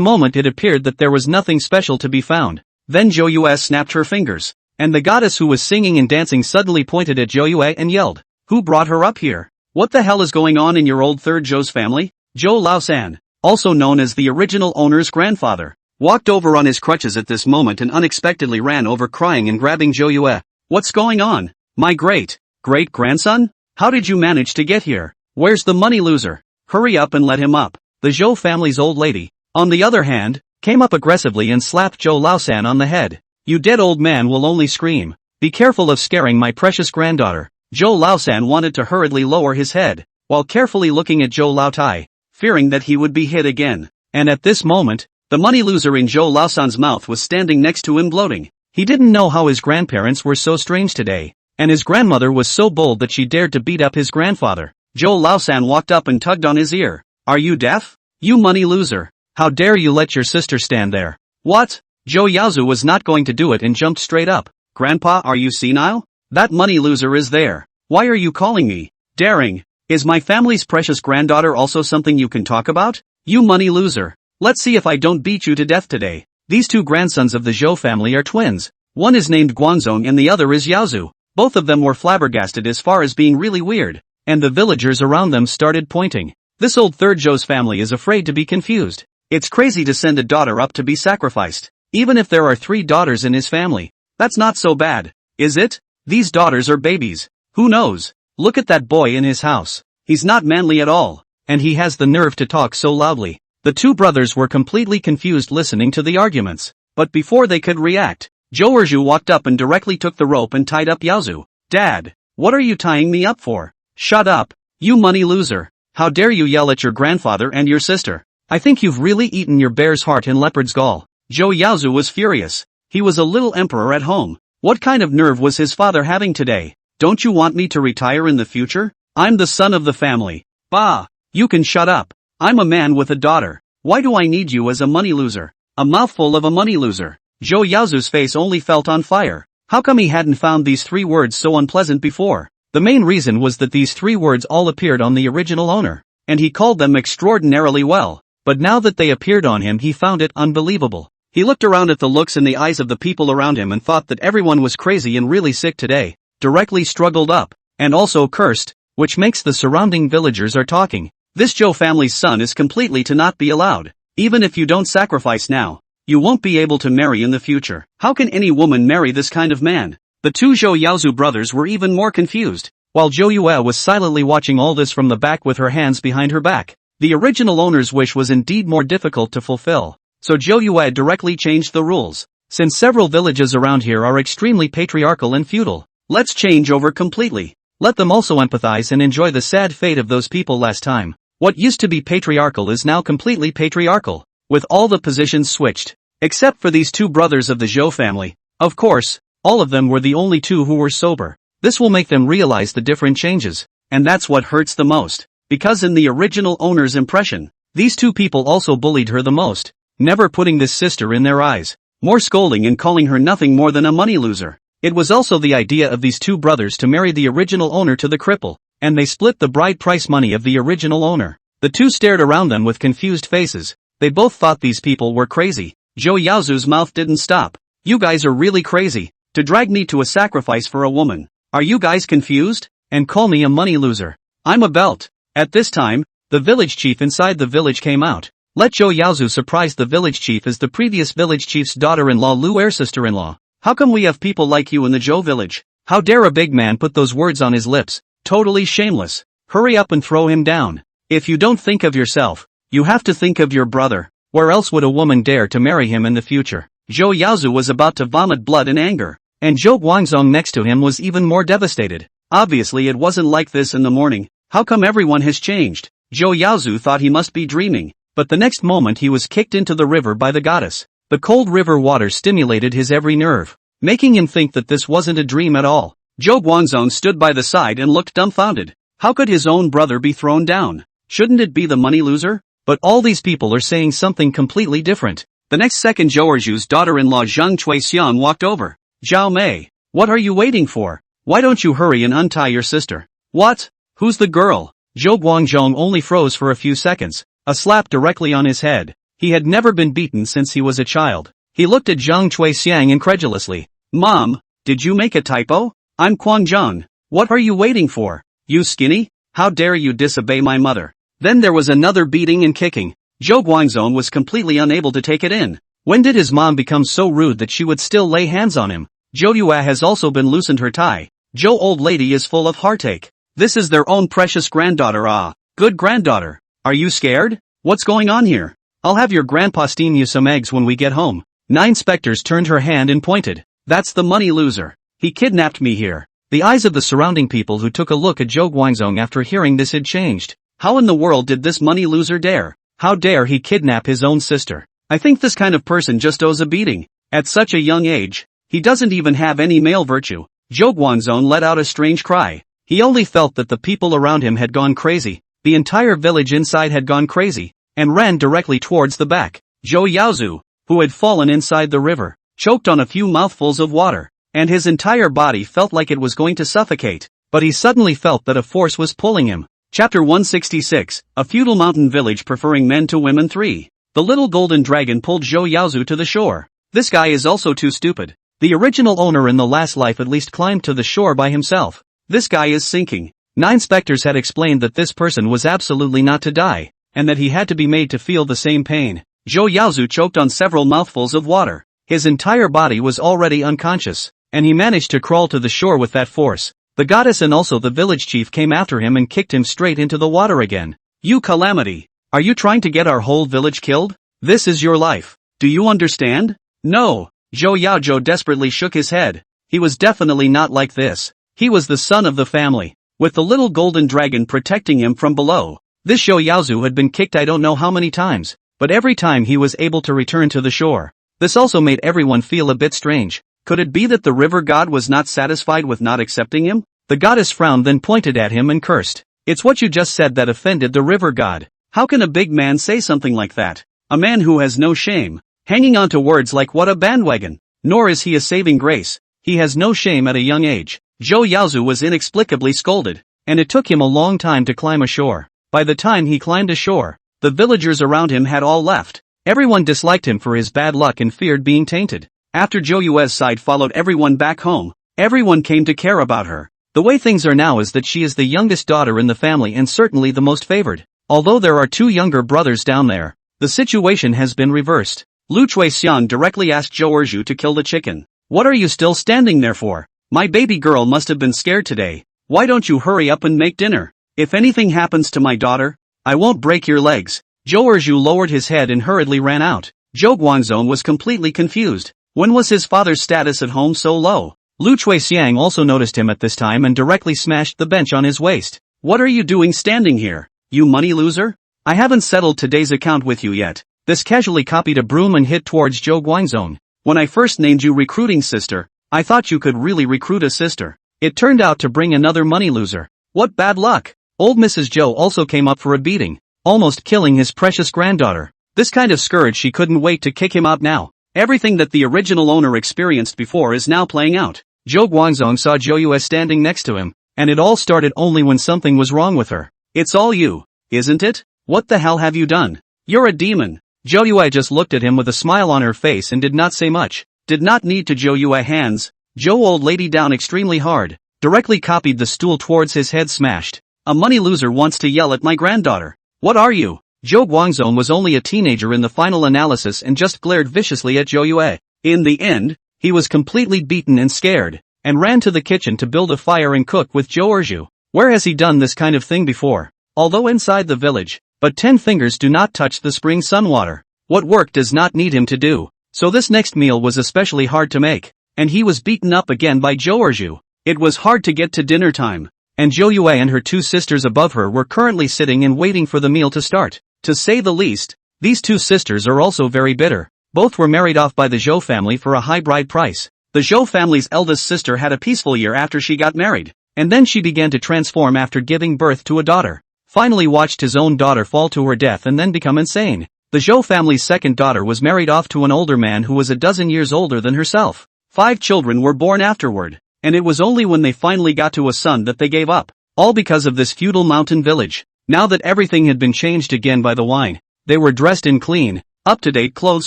moment it appeared that there was nothing special to be found. Then Zhou Yue snapped her fingers. And the goddess who was singing and dancing suddenly pointed at Zhou Yue and yelled, "Who brought her up here? What the hell is going on in your old third Zhou's family?" Zhou Laosan, also known as the original owner's grandfather, walked over on his crutches at this moment and unexpectedly ran over crying and grabbing Zhou Yue. "What's going on? My great-grandson? How did you manage to get here? Where's the money loser? Hurry up and let him up." The Zhou family's old lady, on the other hand, came up aggressively and slapped Zhou Laosan on the head. "You dead old man will only scream. Be careful of scaring my precious granddaughter." Zhou Laosan wanted to hurriedly lower his head, while carefully looking at Zhou Laotai, fearing that he would be hit again. And at this moment, the money loser in Zhou Laosan's mouth was standing next to him gloating. He didn't know how his grandparents were so strange today, and his grandmother was so bold that she dared to beat up his grandfather. Zhou Laosan walked up and tugged on his ear. "Are you deaf? You money loser. How dare you let your sister stand there?" "What?" Zhou Yaozu was not going to do it and jumped straight up. "Grandpa, are you senile? That money loser is there. Why are you calling me daring? Is my family's precious granddaughter also something you can talk about? You money loser. Let's see if I don't beat you to death today." These two grandsons of the Zhou family are twins. One is named Guanzong and the other is Yaozu. Both of them were flabbergasted as far as being really weird, and the villagers around them started pointing. This old third Zhou's family is afraid to be confused. It's crazy to send a daughter up to be sacrificed. Even if there are 3 daughters in his family, that's not so bad, is it? These daughters are babies. Who knows? Look at that boy in his house. He's not manly at all, and he has the nerve to talk so loudly. The two brothers were completely confused listening to the arguments, but before they could react, Zhou Erju walked up and directly took the rope and tied up Yaozu. "Dad, what are you tying me up for?" "Shut up, you money loser. How dare you yell at your grandfather and your sister? I think you've really eaten your bear's heart in leopard's gall." Zhou Yaozu was furious. He was a little emperor at home. What kind of nerve was his father having today? "Don't you want me to retire in the future? I'm the son of the family." "Bah, you can shut up. I'm a man with a daughter. Why do I need you as a money loser?" A mouthful of a money loser. Zhou Yaozu's face only felt on fire. How come he hadn't found these 3 words so unpleasant before? The main reason was that these 3 words all appeared on the original owner, and he called them extraordinarily well. But now that they appeared on him, he found it unbelievable. He looked around at the looks in the eyes of the people around him and thought that everyone was crazy and really sick today. Directly struggled up, and also cursed, which makes the surrounding villagers are talking. This Zhou family's son is completely to not be allowed. Even if you don't sacrifice now, you won't be able to marry in the future. How can any woman marry this kind of man? The two Zhou Yaozu brothers were even more confused, while Zhou Yue was silently watching all this from the back with her hands behind her back. The original owner's wish was indeed more difficult to fulfill, so Zhou Yue directly changed the rules. Since several villages around here are extremely patriarchal and feudal, let's change over completely. Let them also empathize and enjoy the sad fate of those people last time. What used to be patriarchal is now completely patriarchal, with all the positions switched, except for these 2 brothers of the Zhou family. Of course, all of them were the only 2 who were sober. This will make them realize the different changes, and that's what hurts the most, because in the original owner's impression, these 2 people also bullied her the most, never putting this sister in their eyes, more scolding and calling her nothing more than a money loser. It was also the idea of these 2 brothers to marry the original owner to the cripple, and they split the bride price money of the original owner. The 2 stared around them with confused faces. They both thought these people were crazy. Zhou Yaozu's mouth didn't stop. "You guys are really crazy. To drag me to a sacrifice for a woman. Are you guys confused? And call me a money loser. I'm a belt." At this time, the village chief inside the village came out. Let Zhou Yaozu surprise the village chief as the previous village chief's daughter-in-law Lu'er sister-in-law. "How come we have people like you in the Zhou village? How dare a big man put those words on his lips? Totally shameless. Hurry up and throw him down. If you don't think of yourself, you have to think of your brother. Where else would a woman dare to marry him in the future?" Zhou Yaozu was about to vomit blood in anger, and Zhou Guangzong next to him was even more devastated. Obviously it wasn't like this in the morning. How come everyone has changed? Zhou Yaozu thought he must be dreaming, but the next moment he was kicked into the river by the goddess. The cold river water stimulated his every nerve, making him think that this wasn't a dream at all. Zhou Guangzong stood by the side and looked dumbfounded. How could his own brother be thrown down? Shouldn't it be the money loser? But all these people are saying something completely different. The next second Zhou Erju's daughter-in-law Zhang Chuixiang walked over. "Zhao Mei, what are you waiting for? Why don't you hurry and untie your sister?" "What? Who's the girl?" Zhou Guangzhong only froze for a few seconds. A slap directly on his head. He had never been beaten since he was a child. He looked at Zhang Chuixiang incredulously. "Mom, Did you make a typo? I'm Kwang Jung. What are you waiting for? You skinny? How dare you disobey my mother? Then there was another beating and kicking. Zhou Guangzong was completely unable to take it in. When did his mom become so rude that she would still lay hands on him? Zhou Yue has also been loosened her tie. Zhou old lady is full of heartache. This is their own precious granddaughter. Good granddaughter. Are you scared? What's going on here? I'll have your grandpa steam you some eggs when we get home. Nine specters turned her hand and pointed. That's the money loser. He kidnapped me here. The eyes of the surrounding people who took a look at Zhou Guangzong after hearing this had changed. How in the world did this money loser dare? How dare he kidnap his own sister? I think this kind of person just owes a beating. At such a young age, he doesn't even have any male virtue. Zhou Guangzong let out a strange cry. He only felt that the people around him had gone crazy. The entire village inside had gone crazy, and ran directly towards the back. Zhou Yaozu, who had fallen inside the river, choked on a few mouthfuls of water, and his entire body felt like it was going to suffocate, but he suddenly felt that a force was pulling him. Chapter 166, A Feudal Mountain Village Preferring Men to Women 3. The little golden dragon pulled Zhou Yaozu to the shore. This guy is also too stupid. The original owner in the last life at least climbed to the shore by himself. This guy is sinking. Nine specters had explained that this person was absolutely not to die, and that he had to be made to feel the same pain. Zhou Yaozu choked on several mouthfuls of water. His entire body was already unconscious, and he managed to crawl to the shore with that force. The goddess and also the village chief came after him and kicked him straight into the water again. You calamity! Are you trying to get our whole village killed? This is your life. Do you understand? No. Zhou Yaozhou desperately shook his head. He was definitely not like this. He was the son of the family, with the little golden dragon protecting him from below. This Zhou Yaozu had been kicked I don't know how many times, but every time he was able to return to the shore. This also made everyone feel a bit strange. Could it be that the river god was not satisfied with not accepting him? The goddess frowned, then pointed at him and cursed. It's what you just said that offended the river god. How can a big man say something like that? A man who has no shame, hanging on to words like what a bandwagon. Nor is he a saving grace. He has no shame at a young age. Zhou Yaozu was inexplicably scolded, and it took him a long time to climb ashore. By the time he climbed ashore, the villagers around him had all left. Everyone disliked him for his bad luck and feared being tainted. After Zhou Yue's side followed everyone back home, everyone came to care about her. The way things are now is that she is the youngest daughter in the family and certainly the most favored. Although there are two younger brothers down there, the situation has been reversed. Lu Chuixian directly asked Zhou Erju to kill the chicken. What are you still standing there for? My baby girl must have been scared today. Why don't you hurry up and make dinner? If anything happens to my daughter, I won't break your legs. Zhou Erju lowered his head and hurriedly ran out. Zhou Guangzong was completely confused. When was his father's status at home so low? Lu Chuixiang also noticed him at this time and directly smashed the bench on his waist. What are you doing standing here, you money loser? I haven't settled today's account with you yet. This casually copied a broom and hit towards Zhou Guangzong. When I first named you recruiting sister, I thought you could really recruit a sister. It turned out to bring another money loser. What bad luck! Old Mrs. Zhou also came up for a beating, almost killing his precious granddaughter. This kind of scourge, she couldn't wait to kick him out now. Everything that the original owner experienced before is now playing out. Zhou Guangzong saw Zhou Yue standing next to him, and it all started only when something was wrong with her. It's all you, isn't it? What the hell have you done? You're a demon. Zhou Yue just looked at him with a smile on her face and did not say much. Did not need to Zhou Yue hands. Zhou old lady down extremely hard, directly copied the stool towards his head smashed. A money loser wants to yell at my granddaughter. What are you? Zhou Guangzong was only a teenager in the final analysis and just glared viciously at Zhou Yue. In the end, he was completely beaten and scared, and ran to the kitchen to build a fire and cook with Zhou Erju. Where has he done this kind of thing before? Although inside the village, but 10 fingers do not touch the spring sun water. What work does not need him to do? So this next meal was especially hard to make, and he was beaten up again by Zhou Erju. It was hard to get to dinner time, and Zhou Yue and her two sisters above her were currently sitting and waiting for the meal to start. To say the least, these two sisters are also very bitter. Both were married off by the Zhou family for a high bride price. The Zhou family's eldest sister had a peaceful year after she got married, and then she began to transform after giving birth to a daughter. Finally watched his own daughter fall to her death and then become insane. The Zhou family's second daughter was married off to an older man who was a dozen years older than herself. 5 children were born afterward, and it was only when they finally got to a son that they gave up. All because of this feudal mountain village. Now that everything had been changed again by the wine, they were dressed in clean, up-to-date clothes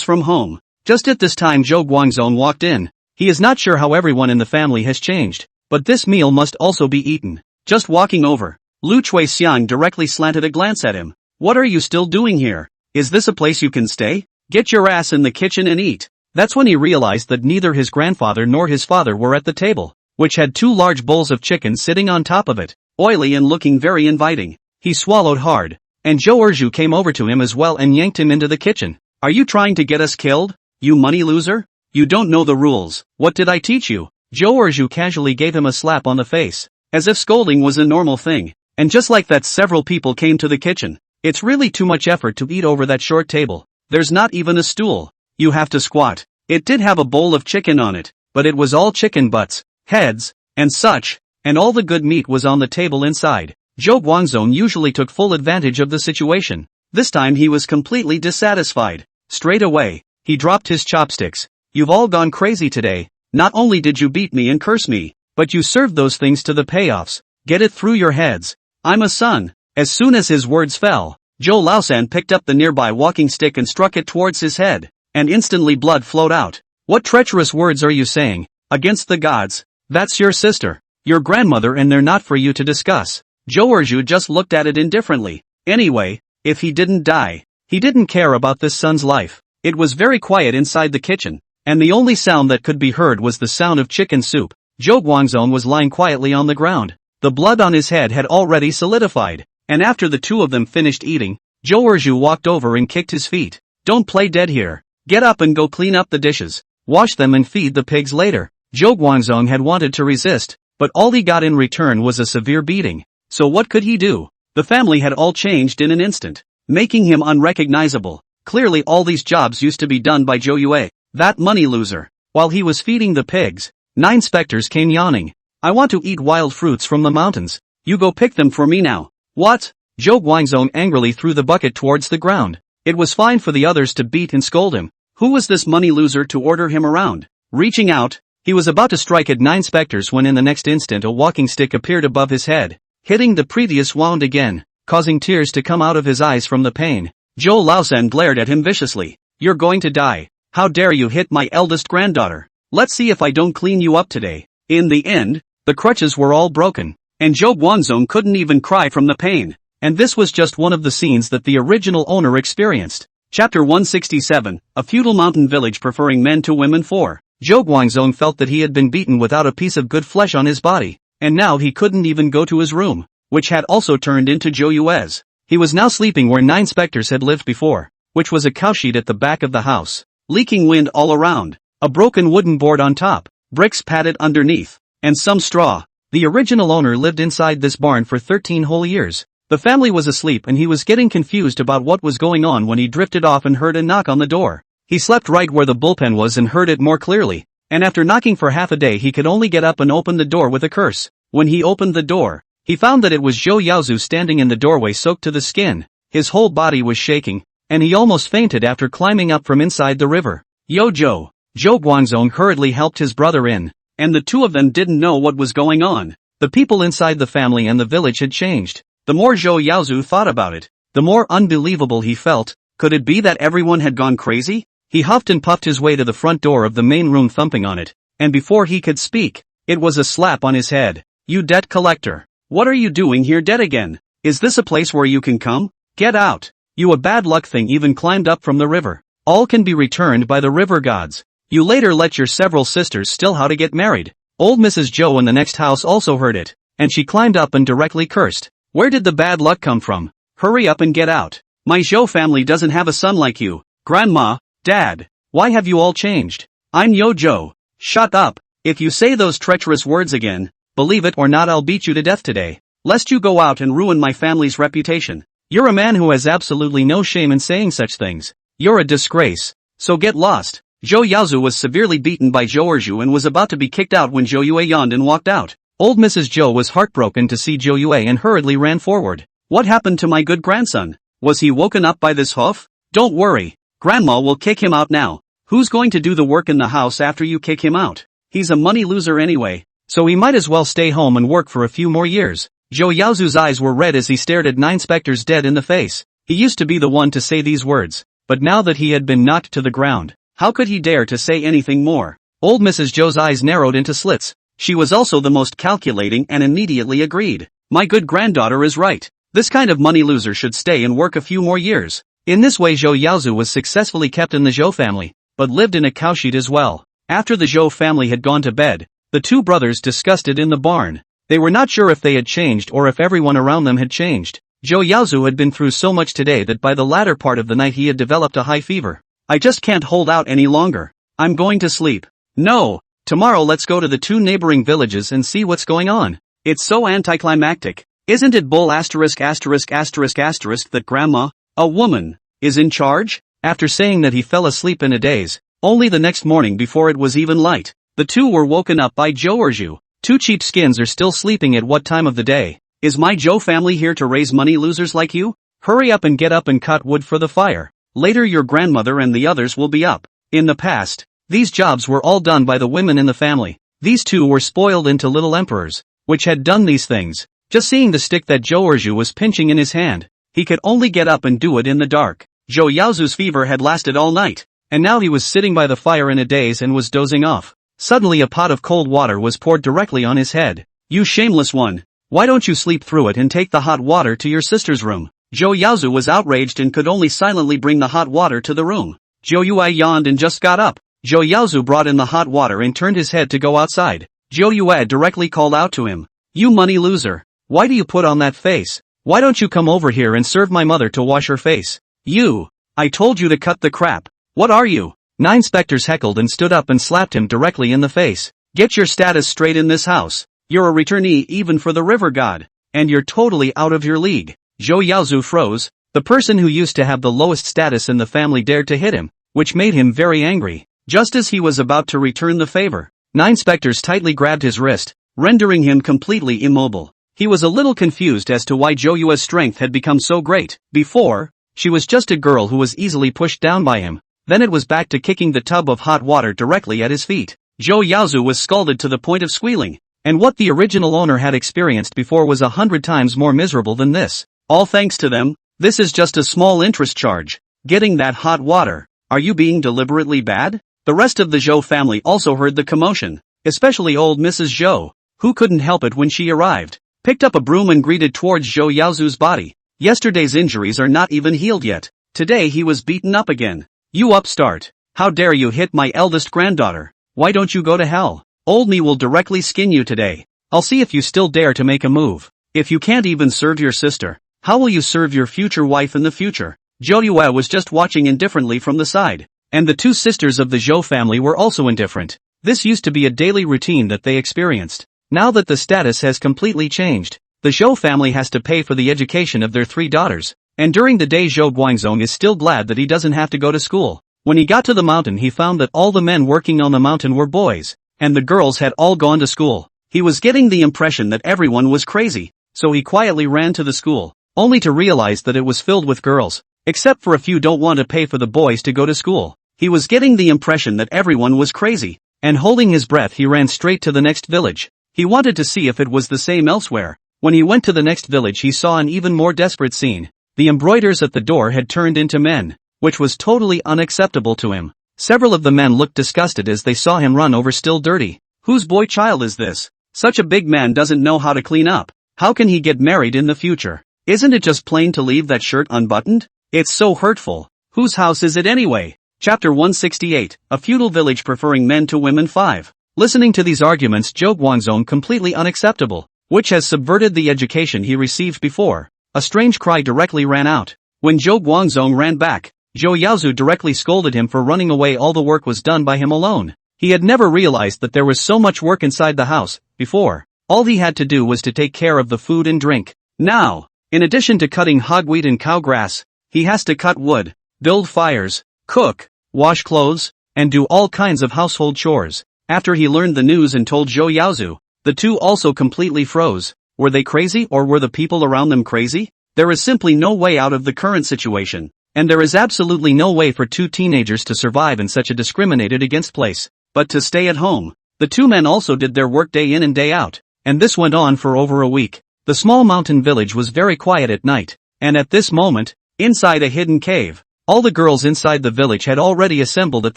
from home. Just at this time Zhou Guangzong walked in. He is not sure how everyone in the family has changed, but this meal must also be eaten. Just walking over, Lu Chui Xiang directly slanted a glance at him. What are you still doing here? Is this a place you can stay? Get your ass in the kitchen and eat. That's when he realized that neither his grandfather nor his father were at the table, which had 2 large bowls of chicken sitting on top of it, oily and looking very inviting. He swallowed hard, and Zhou Erju came over to him as well and yanked him into the kitchen. Are you trying to get us killed, you money loser? You don't know the rules. What did I teach you? Zhou Erju casually gave him a slap on the face, as if scolding was a normal thing. And just like that, several people came to the kitchen. It's really too much effort to eat over that short table. There's not even a stool. You have to squat. It did have a bowl of chicken on it, but it was all chicken butts, heads, and such, and all the good meat was on the table inside. Zhou Guangzong usually took full advantage of the situation. This time he was completely dissatisfied. Straight away, he dropped his chopsticks. You've all gone crazy today. Not only did you beat me and curse me, but you served those things to the payoffs. Get it through your heads. I'm a son. As soon as his words fell, Zhou Laosan picked up the nearby walking stick and struck it towards his head, and instantly blood flowed out. What treacherous words are you saying? Against the gods? That's your sister, your grandmother, and they're not for you to discuss. Zhou Erju just looked at it indifferently. Anyway, if he didn't die, he didn't care about this son's life. It was very quiet inside the kitchen, and the only sound that could be heard was the sound of chicken soup. Zhou Guangzong was lying quietly on the ground. The blood on his head had already solidified, and after the 2 of them finished eating, Zhou Erju walked over and kicked his feet. Don't play dead here. Get up and go clean up the dishes. Wash them and feed the pigs later. Zhou Guangzong had wanted to resist, but all he got in return was a severe beating. So what could he do? The family had all changed in an instant, making him unrecognizable. Clearly all these jobs used to be done by Zhou Yue, that money loser. While he was feeding the pigs, 9 specters came yawning. I want to eat wild fruits from the mountains. You go pick them for me now. What? Zhou Guangzong angrily threw the bucket towards the ground. It was fine for the others to beat and scold him. Who was this money loser to order him around? Reaching out, he was about to strike at 9 specters when in the next instant a walking stick appeared above his head, hitting the previous wound again, causing tears to come out of his eyes from the pain. Zhou Laosan glared at him viciously. You're going to die. How dare you hit my eldest granddaughter? Let's see if I don't clean you up today. In the end, the crutches were all broken, and Zhou Guangzong couldn't even cry from the pain. And this was just one of the scenes that the original owner experienced. Chapter 167, A Feudal Mountain Village Preferring Men to Women 4. Zhou Guangzong felt that he had been beaten without a piece of good flesh on his body, and now he couldn't even go to his room, which had also turned into Zhou Yue's. He was now sleeping where 9 specters had lived before, which was a cowshed at the back of the house, leaking wind all around, a broken wooden board on top, bricks padded underneath, and some straw. The original owner lived inside this barn for 13 whole years. The family was asleep and he was getting confused about what was going on when he drifted off and heard a knock on the door. He slept right where the bullpen was and heard it more clearly, and after knocking for half a day he could only get up and open the door with a curse. When he opened the door, he found that it was Zhou Yaozu standing in the doorway soaked to the skin. His whole body was shaking, and he almost fainted after climbing up from inside the river. Yo Zhou. Zhou Guangzong hurriedly helped his brother in, and the 2 of them didn't know what was going on. The people inside the family and the village had changed. The more Zhou Yaozu thought about it, the more unbelievable he felt. Could it be that everyone had gone crazy? He huffed and puffed his way to the front door of the main room, thumping on it, and before he could speak, it was a slap on his head. You debt collector. What are you doing here dead again? Is this a place where you can come? Get out. You a bad luck thing even climbed up from the river. All can be returned by the river gods. You later let your several sisters still how to get married. Old Mrs. Zhou in the next house also heard it, and she climbed up and directly cursed. Where did the bad luck come from? Hurry up and get out. My Zhou family doesn't have a son like you. Grandma, Dad, why have you all changed? I'm Yo Zhou. Shut up. If you say those treacherous words again, believe it or not, I'll beat you to death today, lest you go out and ruin my family's reputation. You're a man who has absolutely no shame in saying such things. You're a disgrace. So get lost. Zhou Yaozu was severely beaten by Zhou Erju and was about to be kicked out when Zhou Yue yawned and walked out. Old Mrs. Zhou was heartbroken to see Zhou Yue and hurriedly ran forward. What happened to my good grandson? Was he woken up by this hoof? Don't worry. Grandma will kick him out now. Who's going to do the work in the house after you kick him out? He's a money loser anyway, so he might as well stay home and work for a few more years. Zhou Yaozu's eyes were red as he stared at 9 specters dead in the face. He used to be the one to say these words, but now that he had been knocked to the ground, how could he dare to say anything more? Old Mrs. Joe's eyes narrowed into slits. She was also the most calculating and immediately agreed. My good granddaughter is right. This kind of money loser should stay and work a few more years. In this way Zhou Yaozu was successfully kept in the Zhou family, but lived in a cowshed as well. After the Zhou family had gone to bed, the two brothers discussed it in the barn. They were not sure if they had changed or if everyone around them had changed. Zhou Yaozu had been through so much today that by the latter part of the night he had developed a high fever. I just can't hold out any longer. I'm going to sleep. No, tomorrow let's go to the two neighboring villages and see what's going on. It's so anticlimactic. Isn't it bull ****** that grandma, a woman, is in charge? After saying that he fell asleep in a daze, only the next morning before it was even light, the two were woken up by Zhou Erju. Two cheap skins are still sleeping at what time of the day? Is my Zhou family here to raise money losers like you? Hurry up and get up and cut wood for the fire. Later your grandmother and the others will be up. In the past, these jobs were all done by the women in the family. These two were spoiled into little emperors, which had done these things. Just seeing the stick that Zhou Erju was pinching in his hand, he could only get up and do it in the dark. Zhou Yaozu's fever had lasted all night, and now he was sitting by the fire in a daze and was dozing off. Suddenly a pot of cold water was poured directly on his head. You shameless one! Why don't you sleep through it and take the hot water to your sister's room? Zhou Yaozu was outraged and could only silently bring the hot water to the room. Zhou Yue yawned and just got up. Zhou Yaozu brought in the hot water and turned his head to go outside. Zhou Yue directly called out to him. You money loser! Why do you put on that face? Why don't you come over here and serve my mother to wash her face? You! I told you to cut the crap. What are you? 9 specters heckled and stood up and slapped him directly in the face. Get your status straight in this house. You're a returnee even for the river god. And you're totally out of your league. Zhou Yaozu froze. The person who used to have the lowest status in the family dared to hit him, which made him very angry. Just as he was about to return the favor, 9 specters tightly grabbed his wrist, rendering him completely immobile. He was a little confused as to why Zhou Yue's strength had become so great. Before, she was just a girl who was easily pushed down by him. Then it was back to kicking the tub of hot water directly at his feet. Zhou Yaozu was scalded to the point of squealing. And what the original owner had experienced before was 100 times more miserable than this. All thanks to them, this is just a small interest charge. Getting that hot water. Are you being deliberately bad? The rest of the Zhou family also heard the commotion, especially old Mrs. Zhou, who couldn't help it when she arrived. Picked up a broom and greeted towards Zhou Yaozu's body. Yesterday's injuries are not even healed yet. Today he was beaten up again. You upstart. How dare you hit my eldest granddaughter? Why don't you go to hell? Old me will directly skin you today. I'll see if you still dare to make a move. If you can't even serve your sister, how will you serve your future wife in the future? Zhou Yue was just watching indifferently from the side. And the 2 sisters of the Zhou family were also indifferent. This used to be a daily routine that they experienced. Now that the status has completely changed, the Zhou family has to pay for the education of their 3 daughters. And during the day Zhou Guangzong is still glad that he doesn't have to go to school. When he got to the mountain he found that all the men working on the mountain were boys, and the girls had all gone to school. He was getting the impression that everyone was crazy, so he quietly ran to the school, only to realize that it was filled with girls, except for a few don't want to pay for the boys to go to school. He was getting the impression that everyone was crazy, and holding his breath he ran straight to the next village. He wanted to see if it was the same elsewhere. When he went to the next village he saw an even more desperate scene. The embroiders at the door had turned into men, which was totally unacceptable to him. Several of the men looked disgusted as they saw him run over still dirty. Whose boy child is this? Such a big man doesn't know how to clean up. How can he get married in the future? Isn't it just plain to leave that shirt unbuttoned? It's so hurtful. Whose house is it anyway? Chapter 168, A Feudal Village Preferring Men to Women 5. Listening to these arguments Zhou Guangzong completely unacceptable, which has subverted the education he received before. A strange cry directly ran out. When Zhou Guangzong ran back, Zhou Yaozu directly scolded him for running away. All the work was done by him alone. He had never realized that there was so much work inside the house, before. All he had to do was to take care of the food and drink. Now, in addition to cutting hogweed and cow grass, he has to cut wood, build fires, cook, wash clothes, and do all kinds of household chores. After he learned the news and told Zhou Yaozu, the two also completely froze. Were they crazy or were the people around them crazy? There is simply no way out of the current situation, and there is absolutely no way for 2 teenagers to survive in such a discriminated against place, but to stay at home. The 2 men also did their work day in and day out, and this went on for over a week. The small mountain village was very quiet at night, and at this moment, inside a hidden cave, all the girls inside the village had already assembled at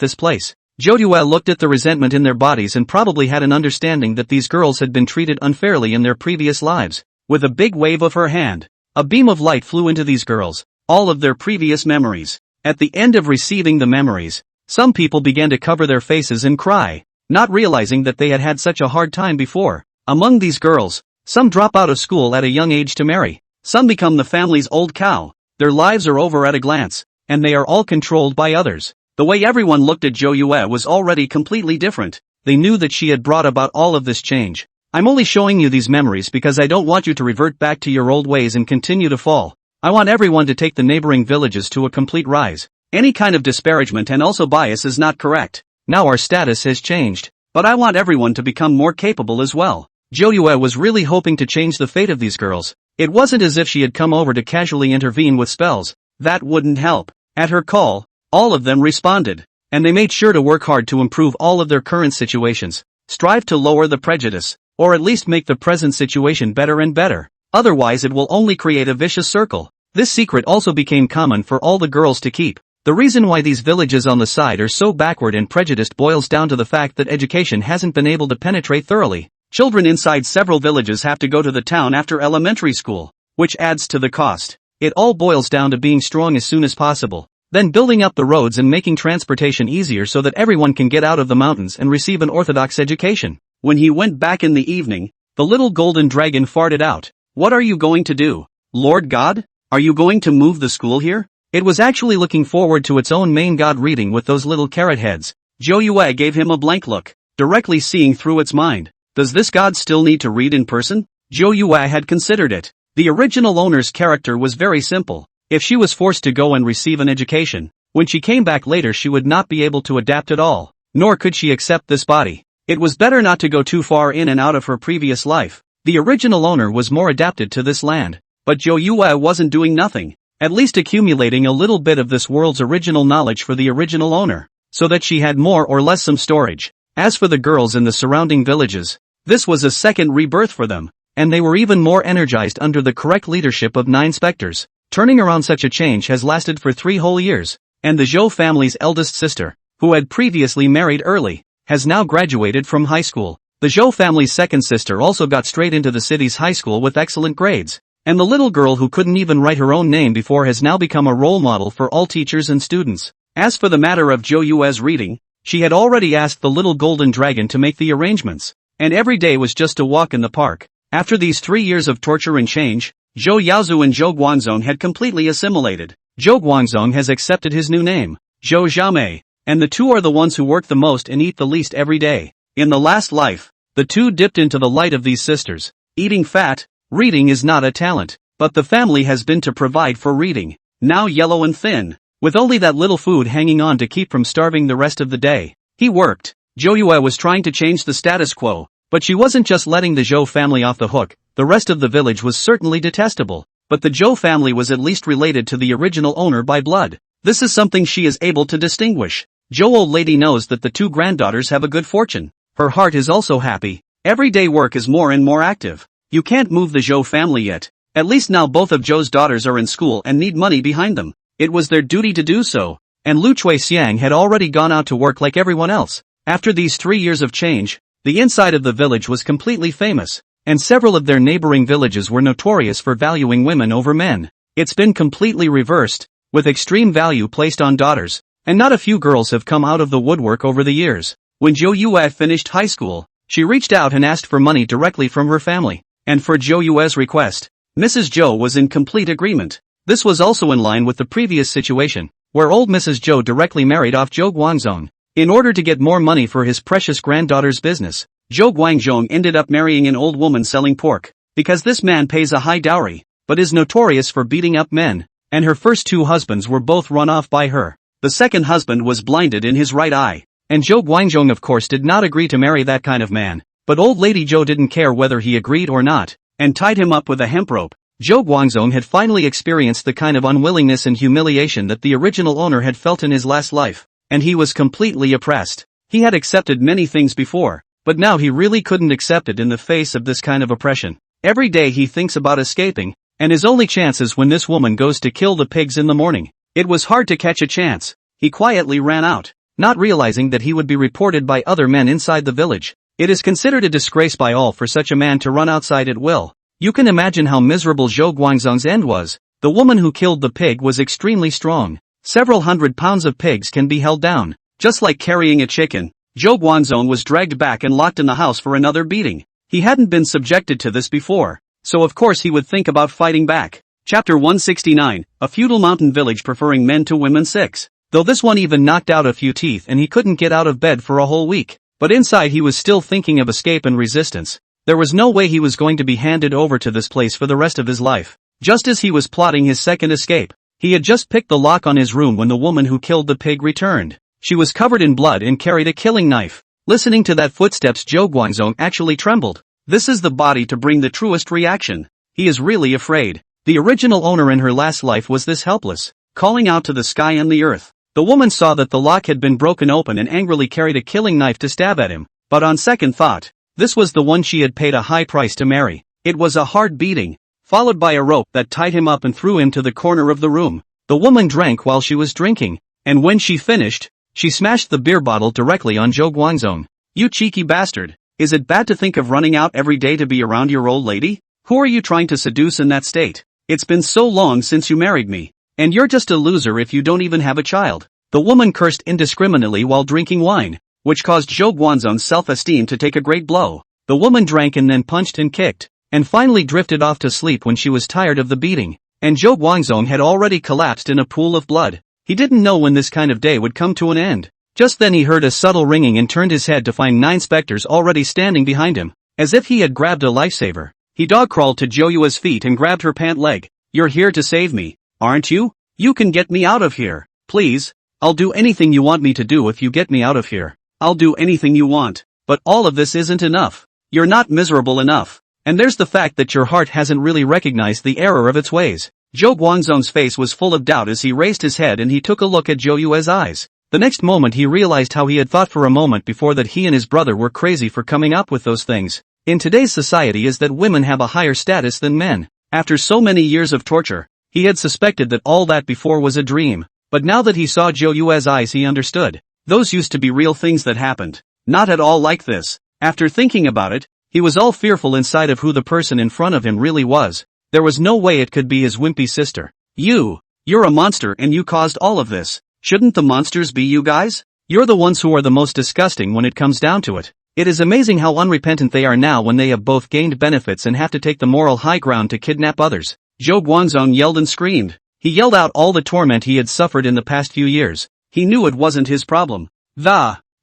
this place. Joyue looked at the resentment in their bodies and probably had an understanding that these girls had been treated unfairly in their previous lives. With a big wave of her hand, a beam of light flew into these girls, all of their previous memories. At the end of receiving the memories, some people began to cover their faces and cry, not realizing that they had had such a hard time before. Among these girls, some drop out of school at a young age to marry. Some become the family's old cow. Their lives are over at a glance, and they are all controlled by others. The way everyone looked at Joyue was already completely different. They knew that she had brought about all of this change. I'm only showing you these memories because I don't want you to revert back to your old ways and continue to fall. I want everyone to take the neighboring villages to a complete rise. Any kind of disparagement and also bias is not correct. Now our status has changed, but I want everyone to become more capable as well. Joyue was really hoping to change the fate of these girls. It wasn't as if she had come over to casually intervene with spells. That wouldn't help. At her call, all of them responded, and they made sure to work hard to improve all of their current situations, strive to lower the prejudice, or at least make the present situation better and better. Otherwise it will only create a vicious circle. This secret also became common for all the girls to keep. The reason why these villages on the side are so backward and prejudiced boils down to the fact that education hasn't been able to penetrate thoroughly. Children inside several villages have to go to the town after elementary school, which adds to the cost. It all boils down to being strong as soon as possible, then building up the roads and making transportation easier so that everyone can get out of the mountains and receive an orthodox education. When he went back in the evening, the little golden dragon farted out. What are you going to do, Lord God? Are you going to move the school here? It was actually looking forward to its own main god reading with those little carrot heads. Joyue gave him a blank look, directly seeing through its mind. Does this god still need to read in person? Joyue had considered it. The original owner's character was very simple. If she was forced to go and receive an education, when she came back later she would not be able to adapt at all, nor could she accept this body. It was better not to go too far in and out of her previous life. The original owner was more adapted to this land, but Joyue wasn't doing nothing, at least accumulating a little bit of this world's original knowledge for the original owner, so that she had more or less some storage. As for the girls in the surrounding villages, this was a second rebirth for them, and they were even more energized under the correct leadership of 9 specters. Turning around such a change has lasted for 3 whole years, and the Zhou family's eldest sister, who had previously married early, has now graduated from high school. The Zhou family's second sister also got straight into the city's high school with excellent grades, and the little girl who couldn't even write her own name before has now become a role model for all teachers and students. As for the matter of Joyue's reading, she had already asked the little golden dragon to make the arrangements, and every day was just a walk in the park. After these 3 years of torture and change, Zhou Yaozu and Zhou Guangzong had completely assimilated. Zhou Guangzong has accepted his new name, Zhou Xiaomei, and the two are the ones who work the most and eat the least every day. In the last life, the two dipped into the light of these sisters. Eating fat, reading is not a talent, but the family has been to provide for reading. Now yellow and thin, with only that little food hanging on to keep from starving the rest of the day. He worked. Joyue was trying to change the status quo, but she wasn't just letting the Zhou family off the hook. The rest of the village was certainly detestable, but the Zhou family was at least related to the original owner by blood. This is something she is able to distinguish. Zhou old lady knows that the 2 granddaughters have a good fortune. Her heart is also happy. Everyday work is more and more active. You can't move the Zhou family yet. At least now both of Zhou's daughters are in school and need money behind them. It was their duty to do so, and Lu Xiang had already gone out to work like everyone else. After these 3 years of change, the inside of the village was completely famous, and several of their neighboring villages were notorious for valuing women over men. It's been completely reversed, with extreme value placed on daughters, and not a few girls have come out of the woodwork over the years. When Joyue finished high school, she reached out and asked for money directly from her family, and for Joyue's request, Mrs. Zhou was in complete agreement. This was also in line with the previous situation, where old Mrs. Zhou directly married off Zhou Guangzong. In order to get more money for his precious granddaughter's business, Zhou Guangzong ended up marrying an old woman selling pork, because this man pays a high dowry, but is notorious for beating up men, and her first 2 husbands were both run off by her. The second husband was blinded in his right eye, and Zhou Guangzong of course did not agree to marry that kind of man, but old lady Zhou didn't care whether he agreed or not, and tied him up with a hemp rope. Zhou Guangzong had finally experienced the kind of unwillingness and humiliation that the original owner had felt in his last life, and he was completely oppressed. He had accepted many things before, but now he really couldn't accept it in the face of this kind of oppression. Every day he thinks about escaping, and his only chance is when this woman goes to kill the pigs in the morning. It was hard to catch a chance. He quietly ran out. not realizing that he would be reported by other men inside the village. It is considered a disgrace by all for such a man to run outside at will. You can imagine how miserable Zhou Guangzong's end was. The woman who killed the pig was extremely strong. Several hundred pounds of pigs can be held down, just like carrying a chicken. Zhou Guangzong was dragged back and locked in the house for another beating. He hadn't been subjected to this before, so of course he would think about fighting back. Chapter 169, A Feudal Mountain Village Preferring Men to Women 6. Though this one even knocked out a few teeth and he couldn't get out of bed for a whole week. But inside he was still thinking of escape and resistance. There was no way he was going to be handed over to this place for the rest of his life. Just as he was plotting his second escape, he had just picked the lock on his room when the woman who killed the pig returned. She was covered in blood and carried a killing knife. Listening to that footsteps, Zhou Guangzong actually trembled. This is the body to bring the truest reaction. He is really afraid. The original owner in her last life was this helpless, calling out to the sky and the earth. The woman saw that the lock had been broken open and angrily carried a killing knife to stab at him, but on second thought, this was the one she had paid a high price to marry. It was a hard beating, followed by a rope that tied him up and threw him to the corner of the room. The woman drank while she was drinking, and when she finished, she smashed the beer bottle directly on Zhou Guangzong. You cheeky bastard, is it bad to think of running out every day to be around your old lady? Who are you trying to seduce in that state? It's been so long since you married me. And you're just a loser if you don't even have a child. The woman cursed indiscriminately while drinking wine, which caused Zhou Guangzong's self-esteem to take a great blow. The woman drank and then punched and kicked, and finally drifted off to sleep when she was tired of the beating. And Zhou Guangzong had already collapsed in a pool of blood. He didn't know when this kind of day would come to an end. Just then he heard a subtle ringing and turned his head to find 9 specters already standing behind him, as if he had grabbed a lifesaver. He dog-crawled to Zhou Yue's feet and grabbed her pant leg. You're here to save me, aren't you? You can get me out of here, please. I'll do anything you want me to do if you get me out of here. I'll do anything you want. But all of this isn't enough. You're not miserable enough. And there's the fact that your heart hasn't really recognized the error of its ways. Zhou Guangzong's face was full of doubt as he raised his head and he took a look at Zhou Yue's eyes. The next moment he realized how he had thought for a moment before that he and his brother were crazy for coming up with those things. In today's society is that women have a higher status than men. After so many years of torture, he had suspected that all that before was a dream. But now that he saw Zhou Yue's eyes he understood. Those used to be real things that happened. Not at all like this. After thinking about it, he was all fearful inside of who the person in front of him really was. There was no way it could be his wimpy sister. You're a monster and you caused all of this. Shouldn't the monsters be you guys? You're the ones who are the most disgusting when it comes down to it. It is amazing how unrepentant they are now when they have both gained benefits and have to take the moral high ground to kidnap others. Zhou Guangzong yelled and screamed. He yelled out all the torment he had suffered in the past few years. He knew it wasn't his problem.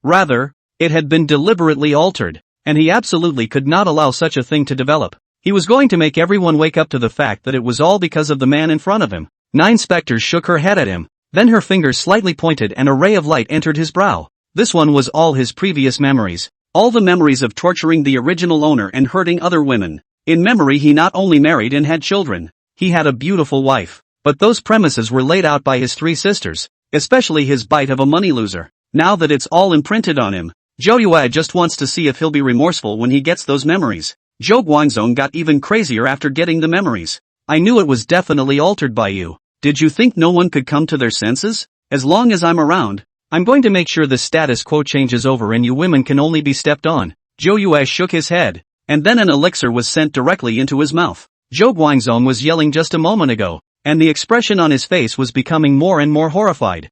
Rather, it had been deliberately altered, and he absolutely could not allow such a thing to develop. He was going to make everyone wake up to the fact that it was all because of the man in front of him. 9 specters shook her head at him. Then her fingers slightly pointed and a ray of light entered his brow. This one was all his previous memories. All the memories of torturing the original owner and hurting other women. In memory he not only married and had children, he had a beautiful wife. But those premises were laid out by his 3 sisters, especially his bite of a money loser. Now that it's all imprinted on him, Zhou Yue just wants to see if he'll be remorseful when he gets those memories. Zhou Guangzong got even crazier after getting the memories. I knew it was definitely altered by you. Did you think no one could come to their senses? As long as I'm around, I'm going to make sure the status quo changes over and you women can only be stepped on. Zhou Yue shook his head, and then an elixir was sent directly into his mouth. Zhou Guangzong was yelling just a moment ago, and the expression on his face was becoming more and more horrified.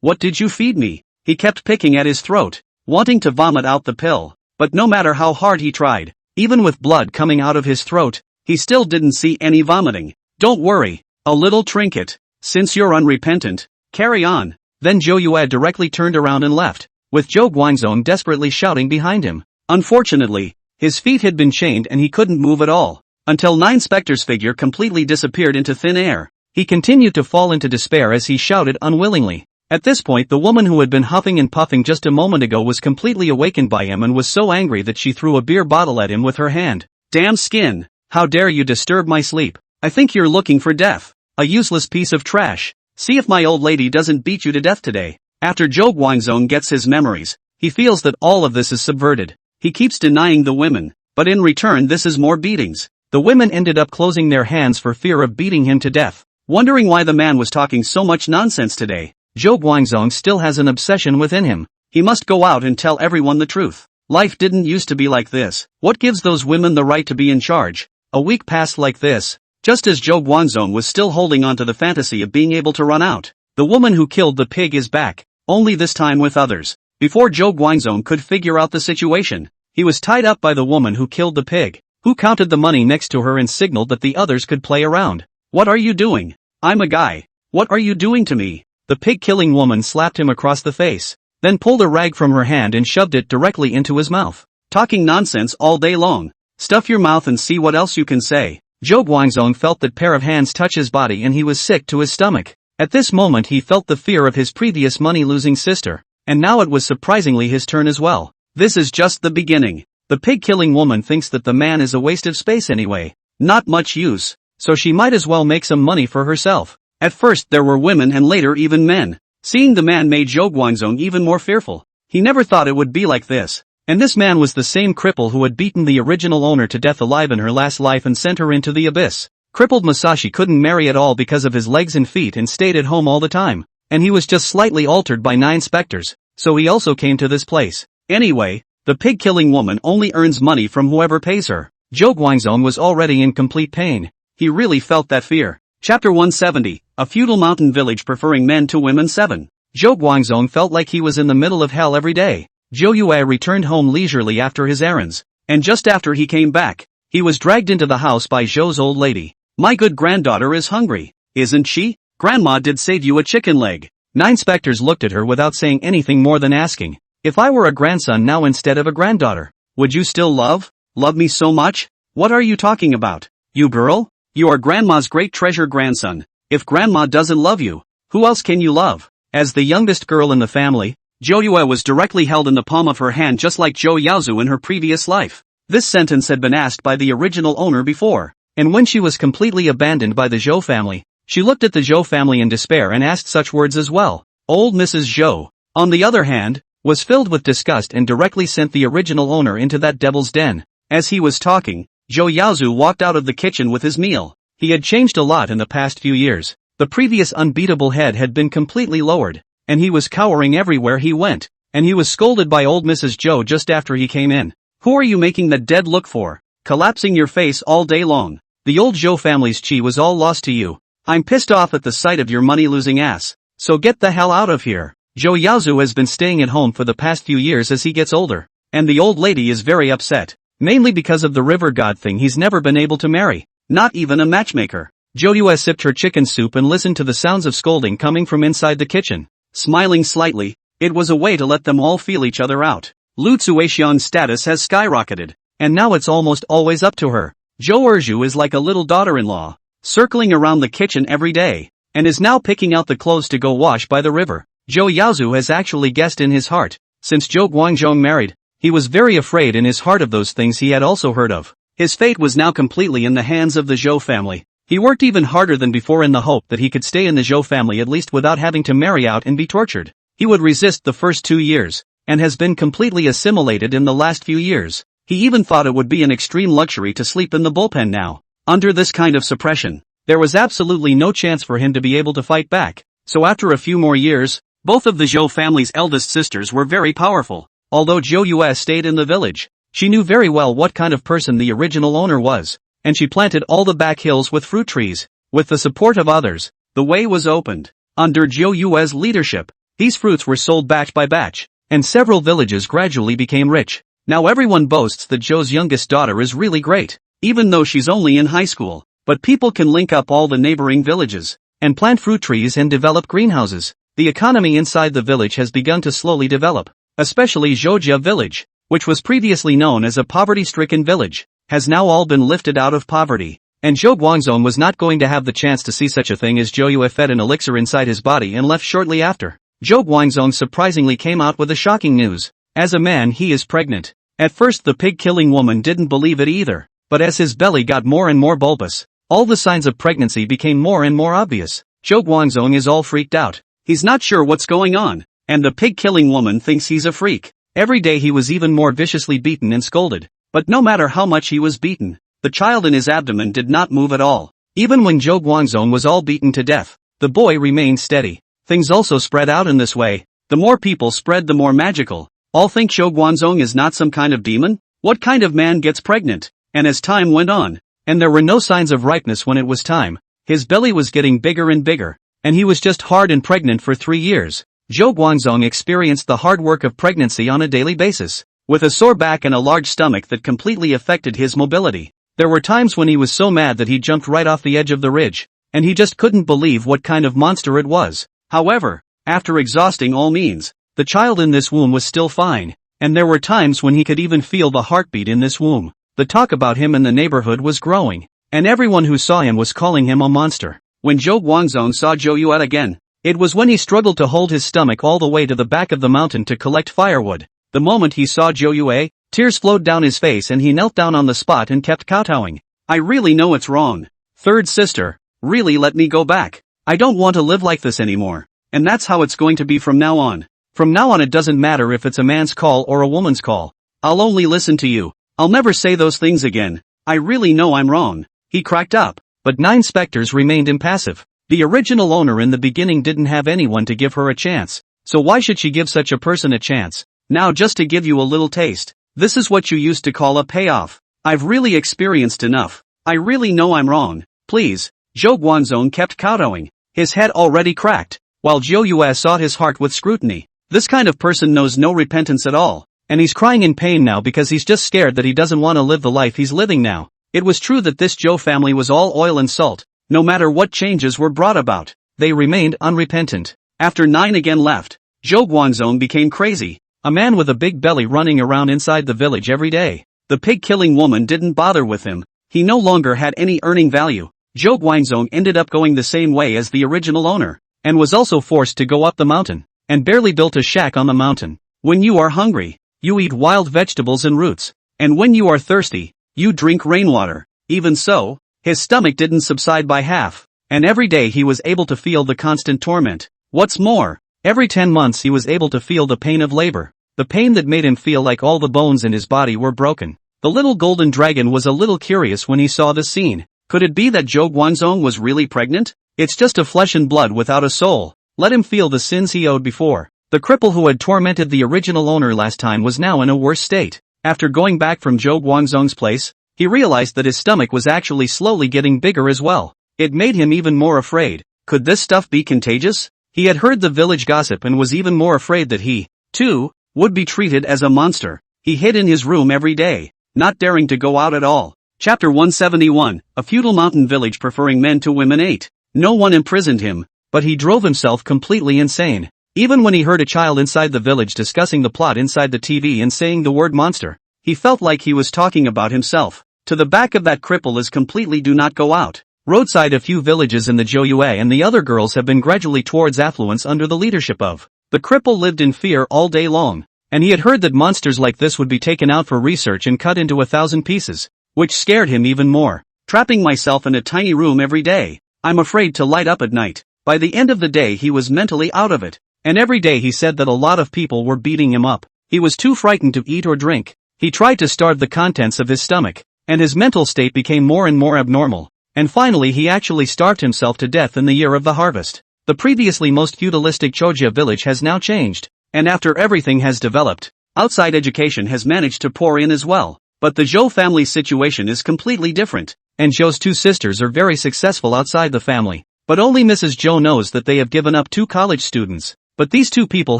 What did you feed me? He kept picking at his throat, wanting to vomit out the pill, but no matter how hard he tried, even with blood coming out of his throat, he still didn't see any vomiting. Don't worry, a little trinket. Since you're unrepentant, carry on. Then Zhou Yue directly turned around and left, with Zhou Guangzong desperately shouting behind him. Unfortunately, his feet had been chained and he couldn't move at all, until 9 Spectre's figure completely disappeared into thin air. He continued to fall into despair as he shouted unwillingly. At this point the woman who had been huffing and puffing just a moment ago was completely awakened by him and was so angry that she threw a beer bottle at him with her hand. Damn skin! How dare you disturb my sleep? I think you're looking for death. A useless piece of trash. See if my old lady doesn't beat you to death today. After Zhou Guangzong gets his memories, he feels that all of this is subverted. He keeps denying the women, but in return this is more beatings. The women ended up closing their hands for fear of beating him to death. Wondering why the man was talking so much nonsense today, Zhou Guangzong still has an obsession within him. He must go out and tell everyone the truth. Life didn't used to be like this. What gives those women the right to be in charge? A week passed like this. Just as Zhou Guangzong was still holding on to the fantasy of being able to run out, the woman who killed the pig is back, only this time with others. Before Zhou Guangzong could figure out the situation, he was tied up by the woman who killed the pig, who counted the money next to her and signaled that the others could play around. What are you doing? I'm a guy. What are you doing to me? The pig-killing woman slapped him across the face, then pulled a rag from her hand and shoved it directly into his mouth. Talking nonsense all day long. Stuff your mouth and see what else you can say. Zhou Guangzong felt that pair of hands touch his body and he was sick to his stomach. At this moment he felt the fear of his previous money-losing sister, and now it was surprisingly his turn as well. This is just the beginning. The pig-killing woman thinks that the man is a waste of space anyway. Not much use, so she might as well make some money for herself. At first there were women and later even men. Seeing the man made Zhou Guangzong even more fearful. He never thought it would be like this. And this man was the same cripple who had beaten the original owner to death alive in her last life and sent her into the abyss. Crippled Masashi couldn't marry at all because of his legs and feet and stayed at home all the time. And he was just slightly altered by 9 specters, so he also came to this place. Anyway, the pig-killing woman only earns money from whoever pays her. Zhou Guangzong was already in complete pain. He really felt that fear. Chapter 170, A Feudal Mountain Village Preferring Men to Women 7. Zhou Guangzong felt like he was in the middle of hell every day. Zhou Yue returned home leisurely after his errands, and just after he came back, he was dragged into the house by Zhou's old lady. My good granddaughter is hungry, isn't she? Grandma did save you a chicken leg. 9 specters looked at her without saying anything more than asking, if I were a grandson now instead of a granddaughter, would you still love me so much? What are you talking about? You girl? You are grandma's great treasure grandson. If grandma doesn't love you, who else can you love? As the youngest girl in the family, Zhou Yue was directly held in the palm of her hand just like Zhou Yaozu in her previous life. This sentence had been asked by the original owner before, and when she was completely abandoned by the Zhou family, she looked at the Zhou family in despair and asked such words as well. Old Mrs. Zhou, on the other hand, was filled with disgust and directly sent the original owner into that devil's den. As he was talking, Zhou Yaozu walked out of the kitchen with his meal. He had changed a lot in the past few years. The previous unbeatable head had been completely lowered, and he was cowering everywhere he went, and he was scolded by old Mrs. Zhou just after he came in. Who are you making that dead look for? Collapsing your face all day long. The old Zhou family's chi was all lost to you. I'm pissed off at the sight of your money-losing ass. So get the hell out of here. Zhou Yaozu has been staying at home for the past few years as he gets older, and the old lady is very upset. Mainly because of the river god thing he's never been able to marry. Not even a matchmaker. Zhou Yue sipped her chicken soup and listened to the sounds of scolding coming from inside the kitchen. Smiling slightly, it was a way to let them all feel each other out. Lu Tsuexian's status has skyrocketed, and now it's almost always up to her. Zhou Erju is like a little daughter-in-law, circling around the kitchen every day, and is now picking out the clothes to go wash by the river. Zhou Yaozu has actually guessed in his heart, since Zhou Guangzong married, he was very afraid in his heart of those things he had also heard of. His fate was now completely in the hands of the Zhou family. He worked even harder than before in the hope that he could stay in the Zhou family at least without having to marry out and be tortured. He would resist the first 2 years, and has been completely assimilated in the last few years. He even thought it would be an extreme luxury to sleep in the bullpen now. Under this kind of suppression, there was absolutely no chance for him to be able to fight back. So after a few more years, both of the Zhou family's eldest sisters were very powerful. Although Zhou Yue stayed in the village, she knew very well what kind of person the original owner was, and she planted all the back hills with fruit trees. With the support of others, the way was opened. Under Zhou Yue's leadership, these fruits were sold batch by batch, and several villages gradually became rich. Now everyone boasts that Zhou's youngest daughter is really great, even though she's only in high school. But people can link up all the neighboring villages, and plant fruit trees and develop greenhouses. The economy inside the village has begun to slowly develop. Especially Zhoujia village, which was previously known as a poverty-stricken village, has now all been lifted out of poverty. And Zhou Guangzong was not going to have the chance to see such a thing as Zhou Yue fed an elixir inside his body and left shortly after. Zhou Guangzong surprisingly came out with a shocking news. As a man he is pregnant. At first the pig-killing woman didn't believe it either, but as his belly got more and more bulbous, all the signs of pregnancy became more and more obvious. Zhou Guangzong is all freaked out. He's not sure what's going on. And the pig-killing woman thinks he's a freak. Every day he was even more viciously beaten and scolded. But no matter how much he was beaten, the child in his abdomen did not move at all. Even when Zhou Guangzong was all beaten to death, the boy remained steady. Things also spread out in this way. The more people spread, the more magical. All think Zhou Guangzong is not some kind of demon? What kind of man gets pregnant? And as time went on, and there were no signs of ripeness when it was time, his belly was getting bigger and bigger, and he was just hard and pregnant for 3 years. Zhou Guangzong experienced the hard work of pregnancy on a daily basis, with a sore back and a large stomach that completely affected his mobility. There were times when he was so mad that he jumped right off the edge of the ridge, and he just couldn't believe what kind of monster it was. However, after exhausting all means, the child in this womb was still fine, and there were times when he could even feel the heartbeat in this womb. The talk about him in the neighborhood was growing, and everyone who saw him was calling him a monster. When Zhou Guangzong saw Zhou Yue again, it was when he struggled to hold his stomach all the way to the back of the mountain to collect firewood. The moment he saw Zhou Yue, tears flowed down his face and he knelt down on the spot and kept kowtowing. I really know it's wrong. Third sister, really let me go back. I don't want to live like this anymore. And that's how it's going to be from now on. From now on it doesn't matter if it's a man's call or a woman's call. I'll only listen to you. I'll never say those things again. I really know I'm wrong. He cracked up. But 9 specters remained impassive. The original owner in the beginning didn't have anyone to give her a chance. So why should she give such a person a chance? Now just to give you a little taste. This is what you used to call a payoff. I've really experienced enough. I really know I'm wrong. Please. Zhou Guangzong kept kowtowing. His head already cracked, while Zhou Yue sought his heart with scrutiny. This kind of person knows no repentance at all, and he's crying in pain now because he's just scared that he doesn't want to live the life he's living now. It was true that this Zhou family was all oil and salt. No matter what changes were brought about, they remained unrepentant. After 9 again left, Zhou Guangzong became crazy. A man with a big belly running around inside the village every day. The pig-killing woman didn't bother with him. He no longer had any earning value. Zhou Guangzong ended up going the same way as the original owner, and was also forced to go up the mountain, and barely built a shack on the mountain. When you are hungry, you eat wild vegetables and roots, and when you are thirsty, you drink rainwater. Even so, his stomach didn't subside by half, and every day he was able to feel the constant torment. What's more, every 10 months he was able to feel the pain of labor, the pain that made him feel like all the bones in his body were broken. The little golden dragon was a little curious when he saw the scene. Could it be that Zhou Guangzong was really pregnant? It's just a flesh and blood without a soul. Let him feel the sins he owed before. The cripple who had tormented the original owner last time was now in a worse state. After going back from Zhou Guangzong's place, he realized that his stomach was actually slowly getting bigger as well. It made him even more afraid. Could this stuff be contagious? He had heard the village gossip and was even more afraid that he, too, would be treated as a monster. He hid in his room every day, not daring to go out at all. Chapter 171, a feudal mountain village preferring men to women 8. No one imprisoned him, but he drove himself completely insane. Even when he heard a child inside the village discussing the plot inside the TV and saying the word monster, he felt like he was talking about himself. To the back of that cripple is completely do not go out. Roadside a few villages in the Zhou Yue and the other girls have been gradually towards affluence under the leadership of. The cripple lived in fear all day long, and he had heard that monsters like this would be taken out for research and cut into 1,000 pieces, which scared him even more. Trapping myself in a tiny room every day. I'm afraid to light up at night. By the end of the day he was mentally out of it, and every day he said that a lot of people were beating him up. He was too frightened to eat or drink. He tried to starve the contents of his stomach, and his mental state became more and more abnormal. And finally he actually starved himself to death in the year of the harvest. The previously most feudalistic Chojia village has now changed, and after everything has developed, outside education has managed to pour in as well. But the Zhou family's situation is completely different, and Zhou's 2 sisters are very successful outside the family. But only Mrs. Zhou knows that they have given up 2 college students. But these 2 people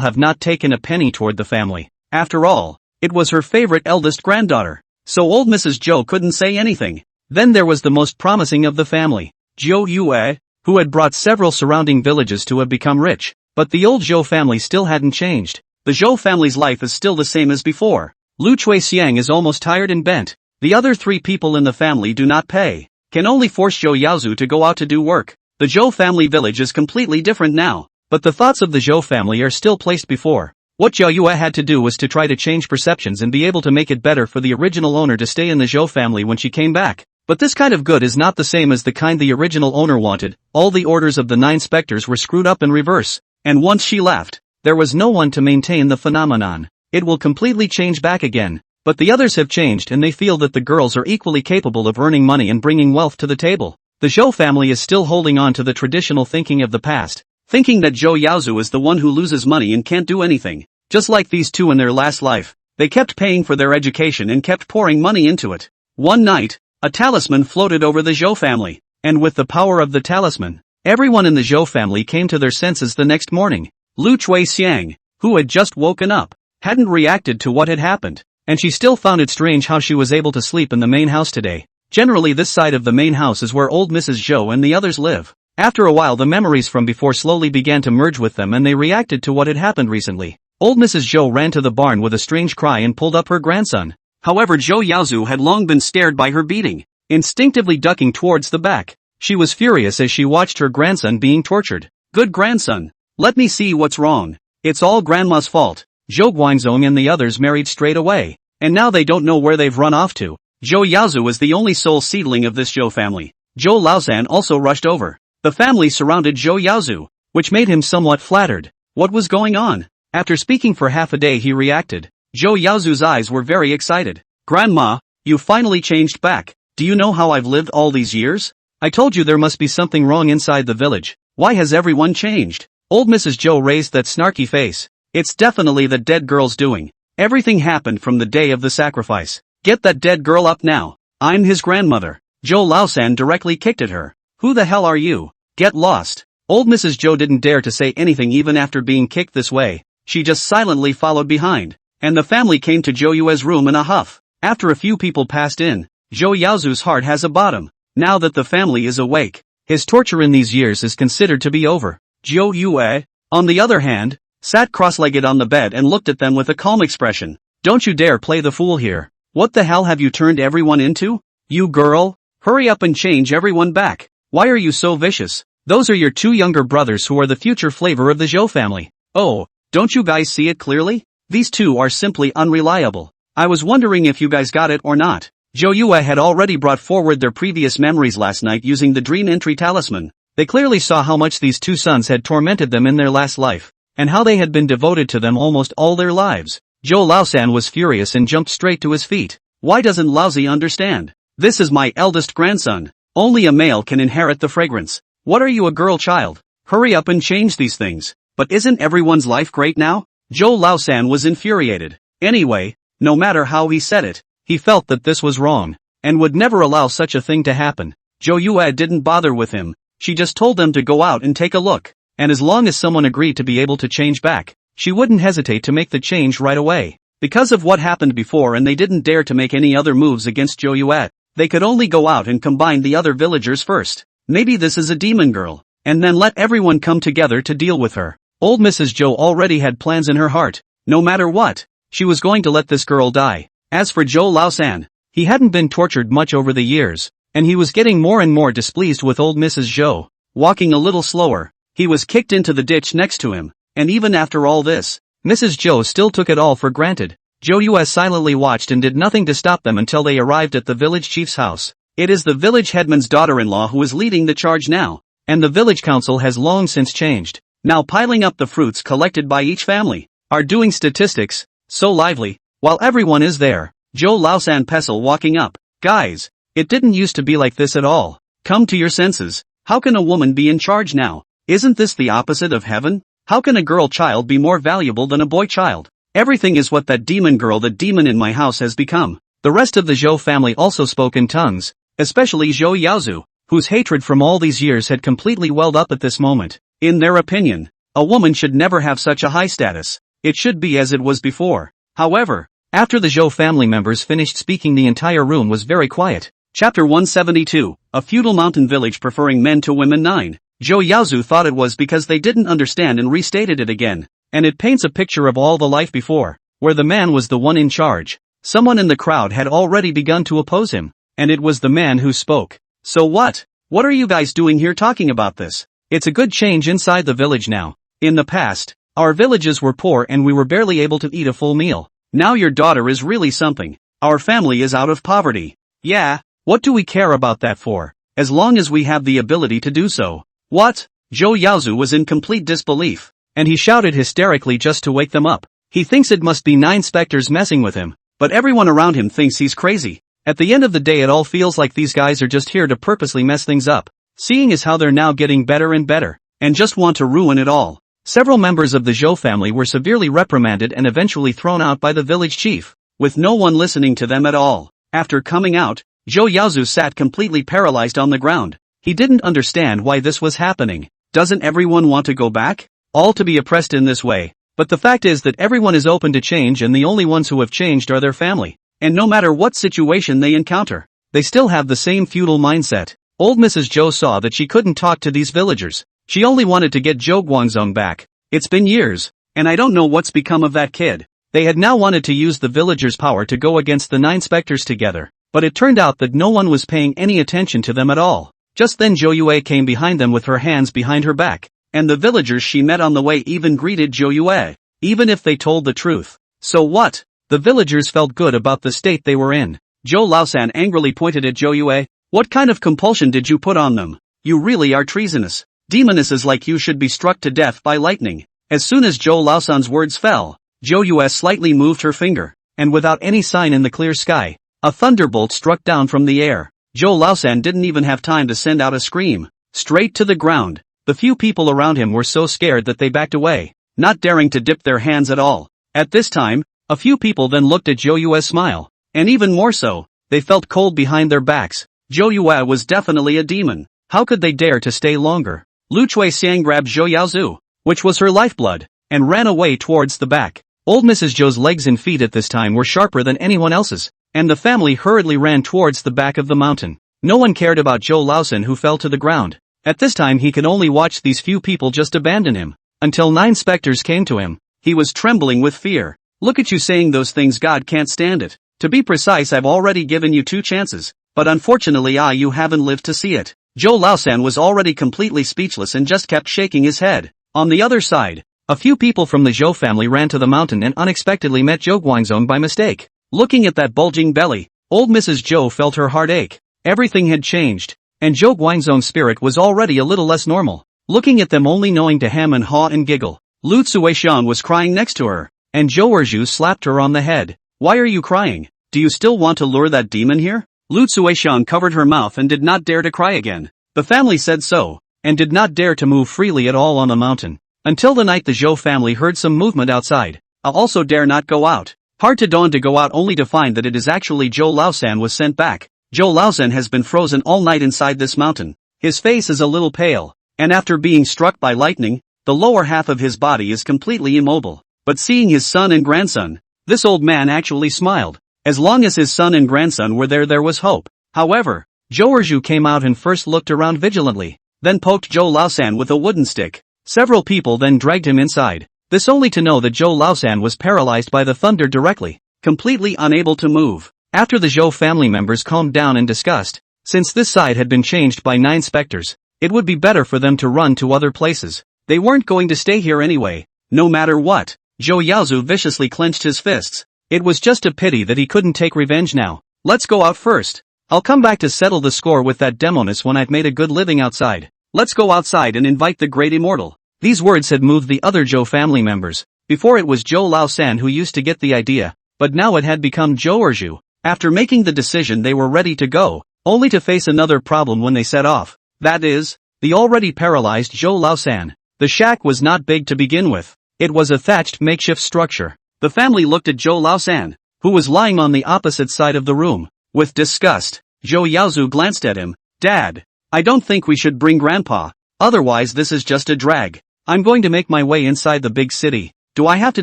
have not taken a penny toward the family. After all, it was her favorite eldest granddaughter. So old Mrs. Zhou couldn't say anything. Then there was the most promising of the family, Zhou Yue, who had brought several surrounding villages to have become rich. But the old Zhou family still hadn't changed. The Zhou family's life is still the same as before. Lu Chuixiang is almost tired and bent. The other 3 people in the family do not pay, can only force Zhou Yaozu to go out to do work. The Zhou family village is completely different now, but the thoughts of the Zhou family are still placed before. What Zhou Yue had to do was to try to change perceptions and be able to make it better for the original owner to stay in the Zhou family when she came back. But this kind of good is not the same as the kind the original owner wanted. All the orders of the 9 specters were screwed up in reverse, and once she left, there was no one to maintain the phenomenon. It will completely change back again. But the others have changed and they feel that the girls are equally capable of earning money and bringing wealth to the table. The Zhou family is still holding on to the traditional thinking of the past, thinking that Zhou Yaozu is the one who loses money and can't do anything. Just like these two in their last life, they kept paying for their education and kept pouring money into it. One night, a talisman floated over the Zhou family, and with the power of the talisman, everyone in the Zhou family came to their senses the next morning. Lu Xiang, who had just woken up, hadn't reacted to what had happened, and she still found it strange how she was able to sleep in the main house today. Generally this side of the main house is where old Mrs. Zhou and the others live. After a while the memories from before slowly began to merge with them and they reacted to what had happened recently. Old Mrs. Zhou ran to the barn with a strange cry and pulled up her grandson. However, Zhou Yaozu had long been scared by her beating, instinctively ducking towards the back. She was furious as she watched her grandson being tortured. Good grandson. Let me see what's wrong. It's all grandma's fault. Zhou Guangzong and the others married straight away, and now they don't know where they've run off to. Zhou Yaozu is the only sole seedling of this Zhou family. Zhou Laosan also rushed over. The family surrounded Zhou Yaozu, which made him somewhat flattered. What was going on? After speaking for half a day he reacted. Zhou Yaozu's eyes were very excited. Grandma, you finally changed back. Do you know how I've lived all these years? I told you there must be something wrong inside the village. Why has everyone changed? Old Mrs. Zhou raised that snarky face. It's definitely the dead girl's doing. Everything happened from the day of the sacrifice. Get that dead girl up now. I'm his grandmother. Zhou Laosan directly kicked at her. Who the hell are you? Get lost. Old Mrs. Zhou didn't dare to say anything even after being kicked this way. She just silently followed behind. And the family came to Zhou Yue's room in a huff. After a few people passed in, Zhou Yaozu's heart has a bottom. Now that the family is awake, his torture in these years is considered to be over. Zhou Yue, on the other hand, sat cross-legged on the bed and looked at them with a calm expression. Don't you dare play the fool here. What the hell have you turned everyone into? You girl, hurry up and change everyone back. Why are you so vicious? Those are your two younger brothers who are the future flavor of the Zhou family. Oh, don't you guys see it clearly? These two are simply unreliable. I was wondering if you guys got it or not. Zhou Yue had already brought forward their previous memories last night using the dream entry talisman. They clearly saw how much these two sons had tormented them in their last life, and how they had been devoted to them almost all their lives. Zhou Laosan was furious and jumped straight to his feet. Why doesn't Laozi understand? This is my eldest grandson. Only a male can inherit the fragrance. What are you, a girl child? Hurry up and change these things. But isn't everyone's life great now? Zhou Laosan was infuriated. Anyway, no matter how he said it, he felt that this was wrong, and would never allow such a thing to happen. Zhou Yue didn't bother with him. She just told them to go out and take a look, and as long as someone agreed to be able to change back, she wouldn't hesitate to make the change right away. Because of what happened before and they didn't dare to make any other moves against Zhou Yue, they could only go out and combine the other villagers first. Maybe this is a demon girl, and then let everyone come together to deal with her. Old Mrs. Zhou already had plans in her heart. No matter what, she was going to let this girl die. As for Zhou Laosan, he hadn't been tortured much over the years, and he was getting more and more displeased with old Mrs. Zhou. Walking a little slower, he was kicked into the ditch next to him, and even after all this, Mrs. Zhou still took it all for granted. Zhou Yue silently watched and did nothing to stop them until they arrived at the village chief's house. It is the village headman's daughter-in-law who is leading the charge now, and the village council has long since changed, now piling up the fruits collected by each family, are doing statistics, so lively, while everyone is there. Zhou Laosan Pestle walking up. Guys, it didn't used to be like this at all. Come to your senses. How can a woman be in charge now? Isn't this the opposite of heaven? How can a girl child be more valuable than a boy child? Everything is what that demon girl, the demon in my house, has become. The rest of the Zhou family also spoke in tongues, especially Zhou Yaozu, whose hatred from all these years had completely welled up at this moment. In their opinion, a woman should never have such a high status. It should be as it was before. However, after the Zhou family members finished speaking, the entire room was very quiet. Chapter 172, A Feudal Mountain Village Preferring Men to Women 9. Zhou Yaozu thought it was because they didn't understand and restated it again, and it paints a picture of all the life before, where the man was the one in charge. Someone in the crowd had already begun to oppose him, and it was the man who spoke. So what? What are you guys doing here talking about this? It's a good change inside the village now. In the past, our villages were poor and we were barely able to eat a full meal. Now your daughter is really something. Our family is out of poverty. Yeah, what do we care about that for? As long as we have the ability to do so. What? Zhou Yaozu was in complete disbelief, and he shouted hysterically just to wake them up. He thinks it must be 9 specters messing with him, but everyone around him thinks he's crazy. At the end of the day, it all feels like these guys are just here to purposely mess things up. Seeing as how they're now getting better and better, and just want to ruin it all. Several members of the Zhou family were severely reprimanded and eventually thrown out by the village chief, with no one listening to them at all. After coming out, Zhou Yaozu sat completely paralyzed on the ground. He didn't understand why this was happening. Doesn't everyone want to go back? All to be oppressed in this way? But the fact is that everyone is open to change, and the only ones who have changed are their family. And no matter what situation they encounter, they still have the same feudal mindset. Old Mrs. Zhou saw that she couldn't talk to these villagers. She only wanted to get Zhou Guangzong back. It's been years, and I don't know what's become of that kid. They had now wanted to use the villagers' power to go against the 9 specters together, but it turned out that no one was paying any attention to them at all. Just then Zhou Yue came behind them with her hands behind her back, and the villagers she met on the way even greeted Zhou Yue, even if they told the truth. So what? The villagers felt good about the state they were in. Zhou Laosan angrily pointed at Zhou Yue. What kind of compulsion did you put on them? You really are treasonous. Demonesses like you should be struck to death by lightning. As soon as Zhou Laosan's words fell, Zhou Yue slightly moved her finger, and without any sign in the clear sky, a thunderbolt struck down from the air. Zhou Laosan didn't even have time to send out a scream. Straight to the ground. The few people around him were so scared that they backed away, not daring to dip their hands at all. At this time, a few people then looked at Zhou Yue's smile, and even more so, they felt cold behind their backs. Zhou Yue was definitely a demon. How could they dare to stay longer? Lu Chuixiang grabbed Zhou Yaozu, which was her lifeblood, and ran away towards the back. Old Mrs. Zhou's legs and feet at this time were sharper than anyone else's, and the family hurriedly ran towards the back of the mountain. No one cared about Zhou Laosan, who fell to the ground. At this time he could only watch these few people just abandon him, until 9 specters came to him. He was trembling with fear. Look at you saying those things, God can't stand it. To be precise, I've already given you 2 chances, but unfortunately you haven't lived to see it. Zhou Laosan was already completely speechless and just kept shaking his head. On the other side, a few people from the Zhou family ran to the mountain and unexpectedly met Zhou Guangzong by mistake. Looking at that bulging belly, old Mrs. Zhou felt her heart ache. Everything had changed, and Zhou Guangzong's spirit was already a little less normal. Looking at them, only knowing to hem and haw and giggle. Lu Cuixian was crying next to her, and Zhou Erju slapped her on the head. Why are you crying? Do you still want to lure that demon here? Lu Cuixian covered her mouth and did not dare to cry again. The family said so, and did not dare to move freely at all on the mountain. Until the night the Zhou family heard some movement outside. I also dare not go out. Hard to dawn to go out only to find that it is actually Zhou Laosan was sent back. Zhou Laosan has been frozen all night inside this mountain. His face is a little pale, and after being struck by lightning, the lower half of his body is completely immobile. But seeing his son and grandson, this old man actually smiled. As long as his son and grandson were there, there was hope. However, Zhou Erju came out and first looked around vigilantly, then poked Zhou Laosan with a wooden stick. Several people then dragged him inside, this only to know that Zhou Laosan was paralyzed by the thunder directly, completely unable to move. After the Zhou family members calmed down and discussed, since this side had been changed by 9 specters, it would be better for them to run to other places. They weren't going to stay here anyway, no matter what. Zhou Yaozu viciously clenched his fists. It was just a pity that he couldn't take revenge now. Let's go out first. I'll come back to settle the score with that demoness when I've made a good living outside. Let's go outside and invite the great immortal. These words had moved the other Zhou family members. Before it was Zhou Laosan who used to get the idea, but now it had become Zhou Erju. After making the decision, they were ready to go, only to face another problem when they set off. That is, the already paralyzed Zhou Laosan. The shack was not big to begin with. It was a thatched makeshift structure. The family looked at Zhou Laosan, who was lying on the opposite side of the room. With disgust, Zhou Yaozu glanced at him. Dad, I don't think we should bring Grandpa. Otherwise this is just a drag. I'm going to make my way inside the big city. Do I have to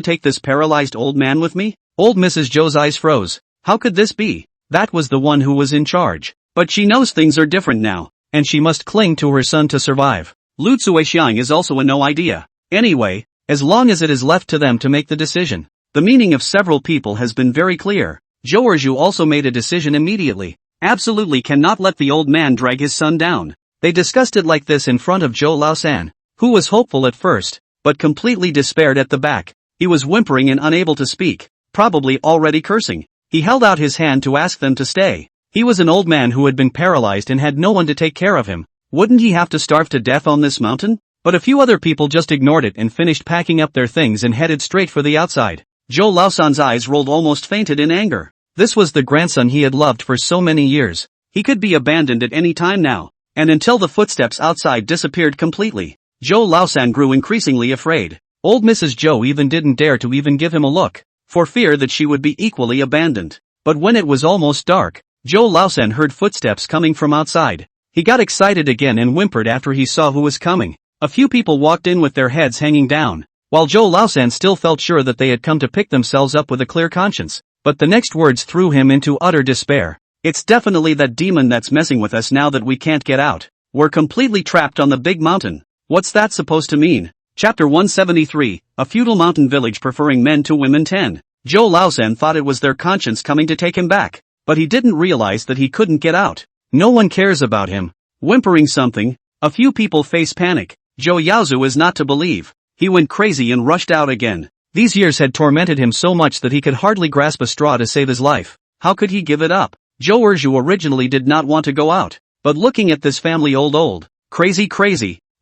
take this paralyzed old man with me? Old Mrs. Zhou's eyes froze. How could this be? That was the one who was in charge. But she knows things are different now, and she must cling to her son to survive. Lu Cuixiang is also a no idea. Anyway, as long as it is left to them to make the decision. The meaning of several people has been very clear. Zhou Erju also made a decision immediately. Absolutely cannot let the old man drag his son down. They discussed it like this in front of Zhou Laosan, who was hopeful at first, but completely despaired at the back. He was whimpering and unable to speak, probably already cursing. He held out his hand to ask them to stay. He was an old man who had been paralyzed and had no one to take care of him. Wouldn't he have to starve to death on this mountain? But a few other people just ignored it and finished packing up their things and headed straight for the outside. Zhou Laosan's eyes rolled, almost fainted in anger. This was the grandson he had loved for so many years. He could be abandoned at any time now, and until the footsteps outside disappeared completely. Zhou Laosan grew increasingly afraid. Old Mrs. Zhou even didn't dare to even give him a look, for fear that she would be equally abandoned. But when it was almost dark, Zhou Laosan heard footsteps coming from outside. He got excited again and whimpered after he saw who was coming. A few people walked in with their heads hanging down, while Zhou Laosan still felt sure that they had come to pick themselves up with a clear conscience. But the next words threw him into utter despair. It's definitely that demon that's messing with us now that we can't get out. We're completely trapped on the big mountain. What's that supposed to mean? Chapter 173, A Feudal Mountain Village Preferring Men to Women 10. Zhou Laosan thought it was their conscience coming to take him back, but he didn't realize that he couldn't get out. No one cares about him. Whimpering something, a few people face panic. Zhou Yaozu is not to believe. He went crazy and rushed out again. These years had tormented him so much that he could hardly grasp a straw to save his life. How could he give it up? Zhou Erju originally did not want to go out, but looking at this family old, crazy,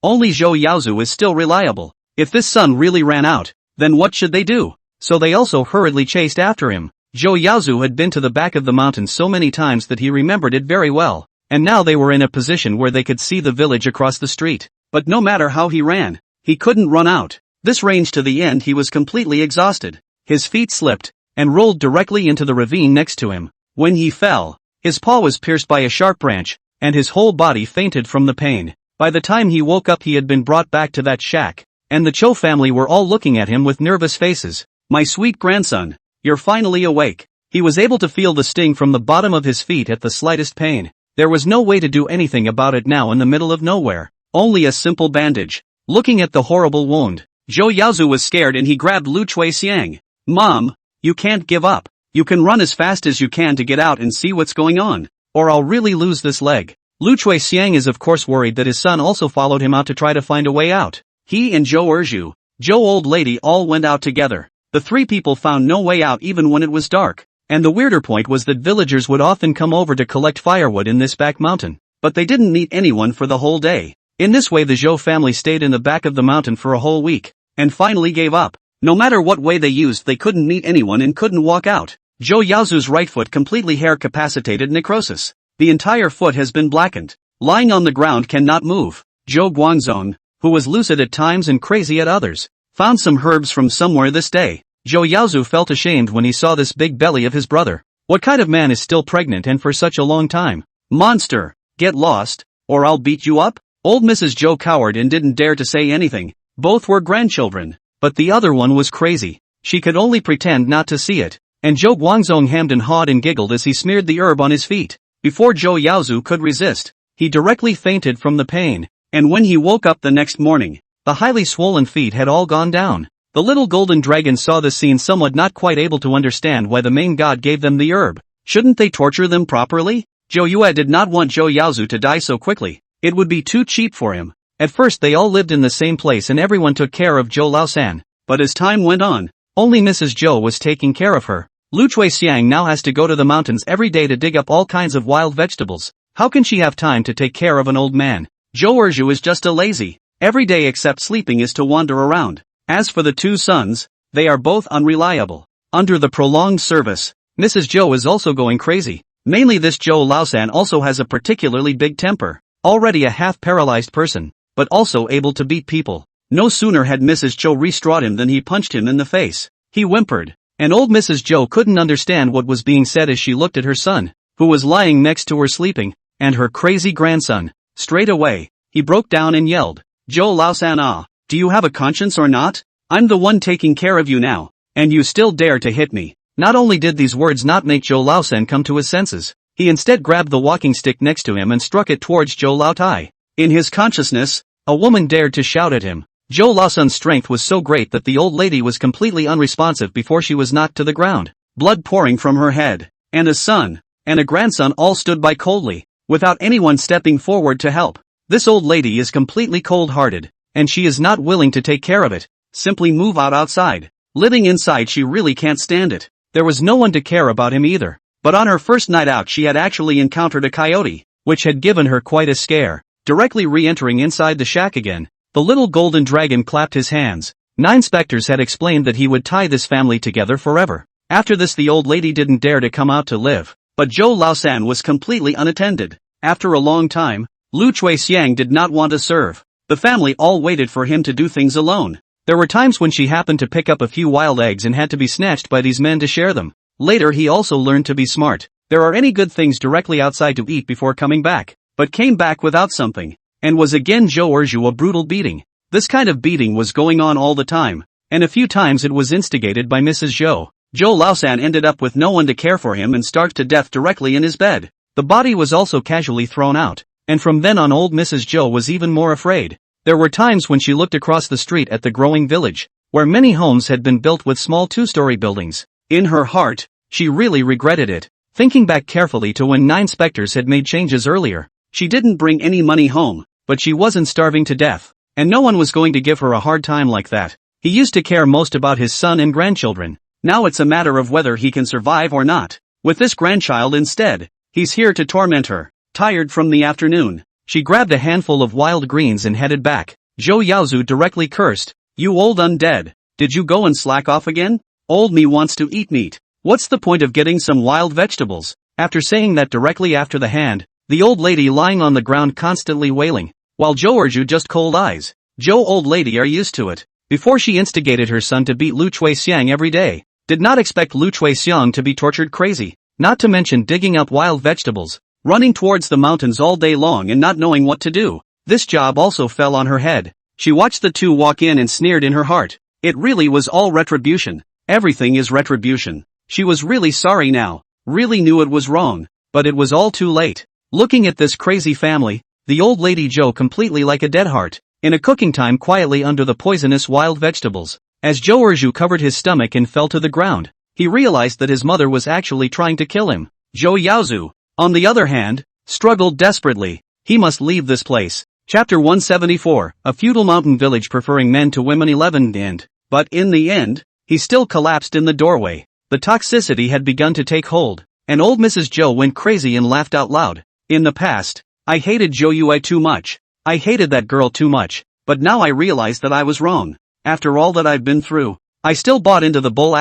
only Zhou Yaozu is still reliable. If this sun really ran out, then what should they do? So they also hurriedly chased after him. Zhou Yaozu had been to the back of the mountain so many times that he remembered it very well, and now they were in a position where they could see the village across the street. But no matter how he ran, he couldn't run out. This range to the end he was completely exhausted. His feet slipped, and rolled directly into the ravine next to him. When he fell, his paw was pierced by a sharp branch, and his whole body fainted from the pain. By the time he woke up he had been brought back to that shack, and the Cho family were all looking at him with nervous faces. My sweet grandson, you're finally awake. He was able to feel the sting from the bottom of his feet at the slightest pain. There was no way to do anything about it now in the middle of nowhere. Only a simple bandage. Looking at the horrible wound, Zhou Yaozu was scared and he grabbed Lu Xiang. Mom, you can't give up. You can run as fast as you can to get out and see what's going on, or I'll really lose this leg. Lu Xiang is of course worried that his son also followed him out to try to find a way out. He and Zhou Erju, Zhou old lady all went out together. The three people found no way out even when it was dark. And the weirder point was that villagers would often come over to collect firewood in this back mountain. But they didn't meet anyone for the whole day. In this way the Zhou family stayed in the back of the mountain for a whole week, and finally gave up. No matter what way they used they couldn't meet anyone and couldn't walk out. Zhou Yaozu's right foot completely hair-capacitated necrosis. The entire foot has been blackened. Lying on the ground cannot move. Zhou Guangzong, who was lucid at times and crazy at others, found some herbs from somewhere this day. Zhou Yaozu felt ashamed when he saw this big belly of his brother. What kind of man is still pregnant and for such a long time? Monster, get lost, or I'll beat you up? Old Mrs. Zhou cowered and didn't dare to say anything. Both were grandchildren, but the other one was crazy. She could only pretend not to see it. And Zhou Guangzong hemmed and hawed and giggled as he smeared the herb on his feet. Before Zhou Yaozu could resist, he directly fainted from the pain. And when he woke up the next morning, the highly swollen feet had all gone down. The little golden dragon saw this scene somewhat not quite able to understand why the main god gave them the herb. Shouldn't they torture them properly? Zhou Yue did not want Zhou Yaozu to die so quickly. It would be too cheap for him. At first they all lived in the same place and everyone took care of Zhou Laosan. But as time went on, only Mrs. Zhou was taking care of her. Lu Xiang now has to go to the mountains every day to dig up all kinds of wild vegetables. How can she have time to take care of an old man? Zhou Erju is just a lazy. Every day except sleeping is to wander around. As for the two sons, they are both unreliable. Under the prolonged service, Mrs. Zhou is also going crazy. Mainly this Zhou Laosan also has a particularly big temper. Already a half-paralyzed person, but also able to beat people. No sooner had Mrs. Zhou restrained him than he punched him in the face. He whimpered, and old Mrs. Zhou couldn't understand what was being said as she looked at her son, who was lying next to her sleeping, and her crazy grandson. Straight away, he broke down and yelled, Zhou Laosan, ah, do you have a conscience or not? I'm the one taking care of you now, and you still dare to hit me. Not only did these words not make Zhou Laosan come to his senses, he instead grabbed the walking stick next to him and struck it towards Zhou Laotai. In his consciousness, a woman dared to shout at him. Zhou Laosan's strength was so great that the old lady was completely unresponsive before she was knocked to the ground, blood pouring from her head. And a son, and a grandson all stood by coldly, without anyone stepping forward to help. This old lady is completely cold-hearted, and she is not willing to take care of it. Simply move out outside. Living inside she really can't stand it. There was no one to care about him either. But on her first night out she had actually encountered a coyote, which had given her quite a scare. Directly re-entering inside the shack again, the little golden dragon clapped his hands. 9 specters had explained that he would tie this family together forever. After this the old lady didn't dare to come out to live. But Zhou Laosan was completely unattended. After a long time, Lu Xiang did not want to serve. The family all waited for him to do things alone. There were times when she happened to pick up a few wild eggs and had to be snatched by these men to share them. Later he also learned to be smart. There are any good things directly outside to eat before coming back, but came back without something, and was again a brutal beating. This kind of beating was going on all the time, and a few times it was instigated by Mrs. Zhou. Zhou Laosan ended up with no one to care for him and starved to death directly in his bed. The body was also casually thrown out, and from then on old Mrs. Zhou was even more afraid. There were times when she looked across the street at the growing village, where many homes had been built with small two-story buildings. In her heart, she really regretted it. Thinking back carefully to when 9 specters had made changes earlier, she didn't bring any money home, but she wasn't starving to death, and no one was going to give her a hard time like that. He used to care most about his son and grandchildren. Now it's a matter of whether he can survive or not. With this grandchild instead, he's here to torment her. Tired from the afternoon, she grabbed a handful of wild greens and headed back. Zhou Yaozu directly cursed, "You old undead, did you go and slack off again? Old me wants to eat meat. What's the point of getting some wild vegetables?" After saying that directly after the hand, the old lady lying on the ground constantly wailing, while Zhou Erju just cold eyes. "Zhou old lady are used to it." Before she instigated her son to beat Lu Chuixiang every day, did not expect Lu Chuixiang to be tortured crazy, not to mention digging up wild vegetables, running towards the mountains all day long and not knowing what to do. This job also fell on her head. She watched the two walk in and sneered in her heart. It really was all retribution. Everything is retribution. She was really sorry now, really knew it was wrong, but it was all too late. Looking at this crazy family, the old lady Zhou completely like a dead heart, in a cooking time quietly under the poisonous wild vegetables. As Zhou Erju covered his stomach and fell to the ground, he realized that his mother was actually trying to kill him. Zhou Yaozu, on the other hand, struggled desperately. He must leave this place. Chapter 174, a feudal mountain village preferring men to women 11 end. But in the end, he still collapsed in the doorway. The toxicity had begun to take hold, and old Mrs. Zhou went crazy and laughed out loud. In the past, I hated Zhou Yue too much. I hated that girl too much, but now I realize that I was wrong. After all that I've been through, I still bought into the bull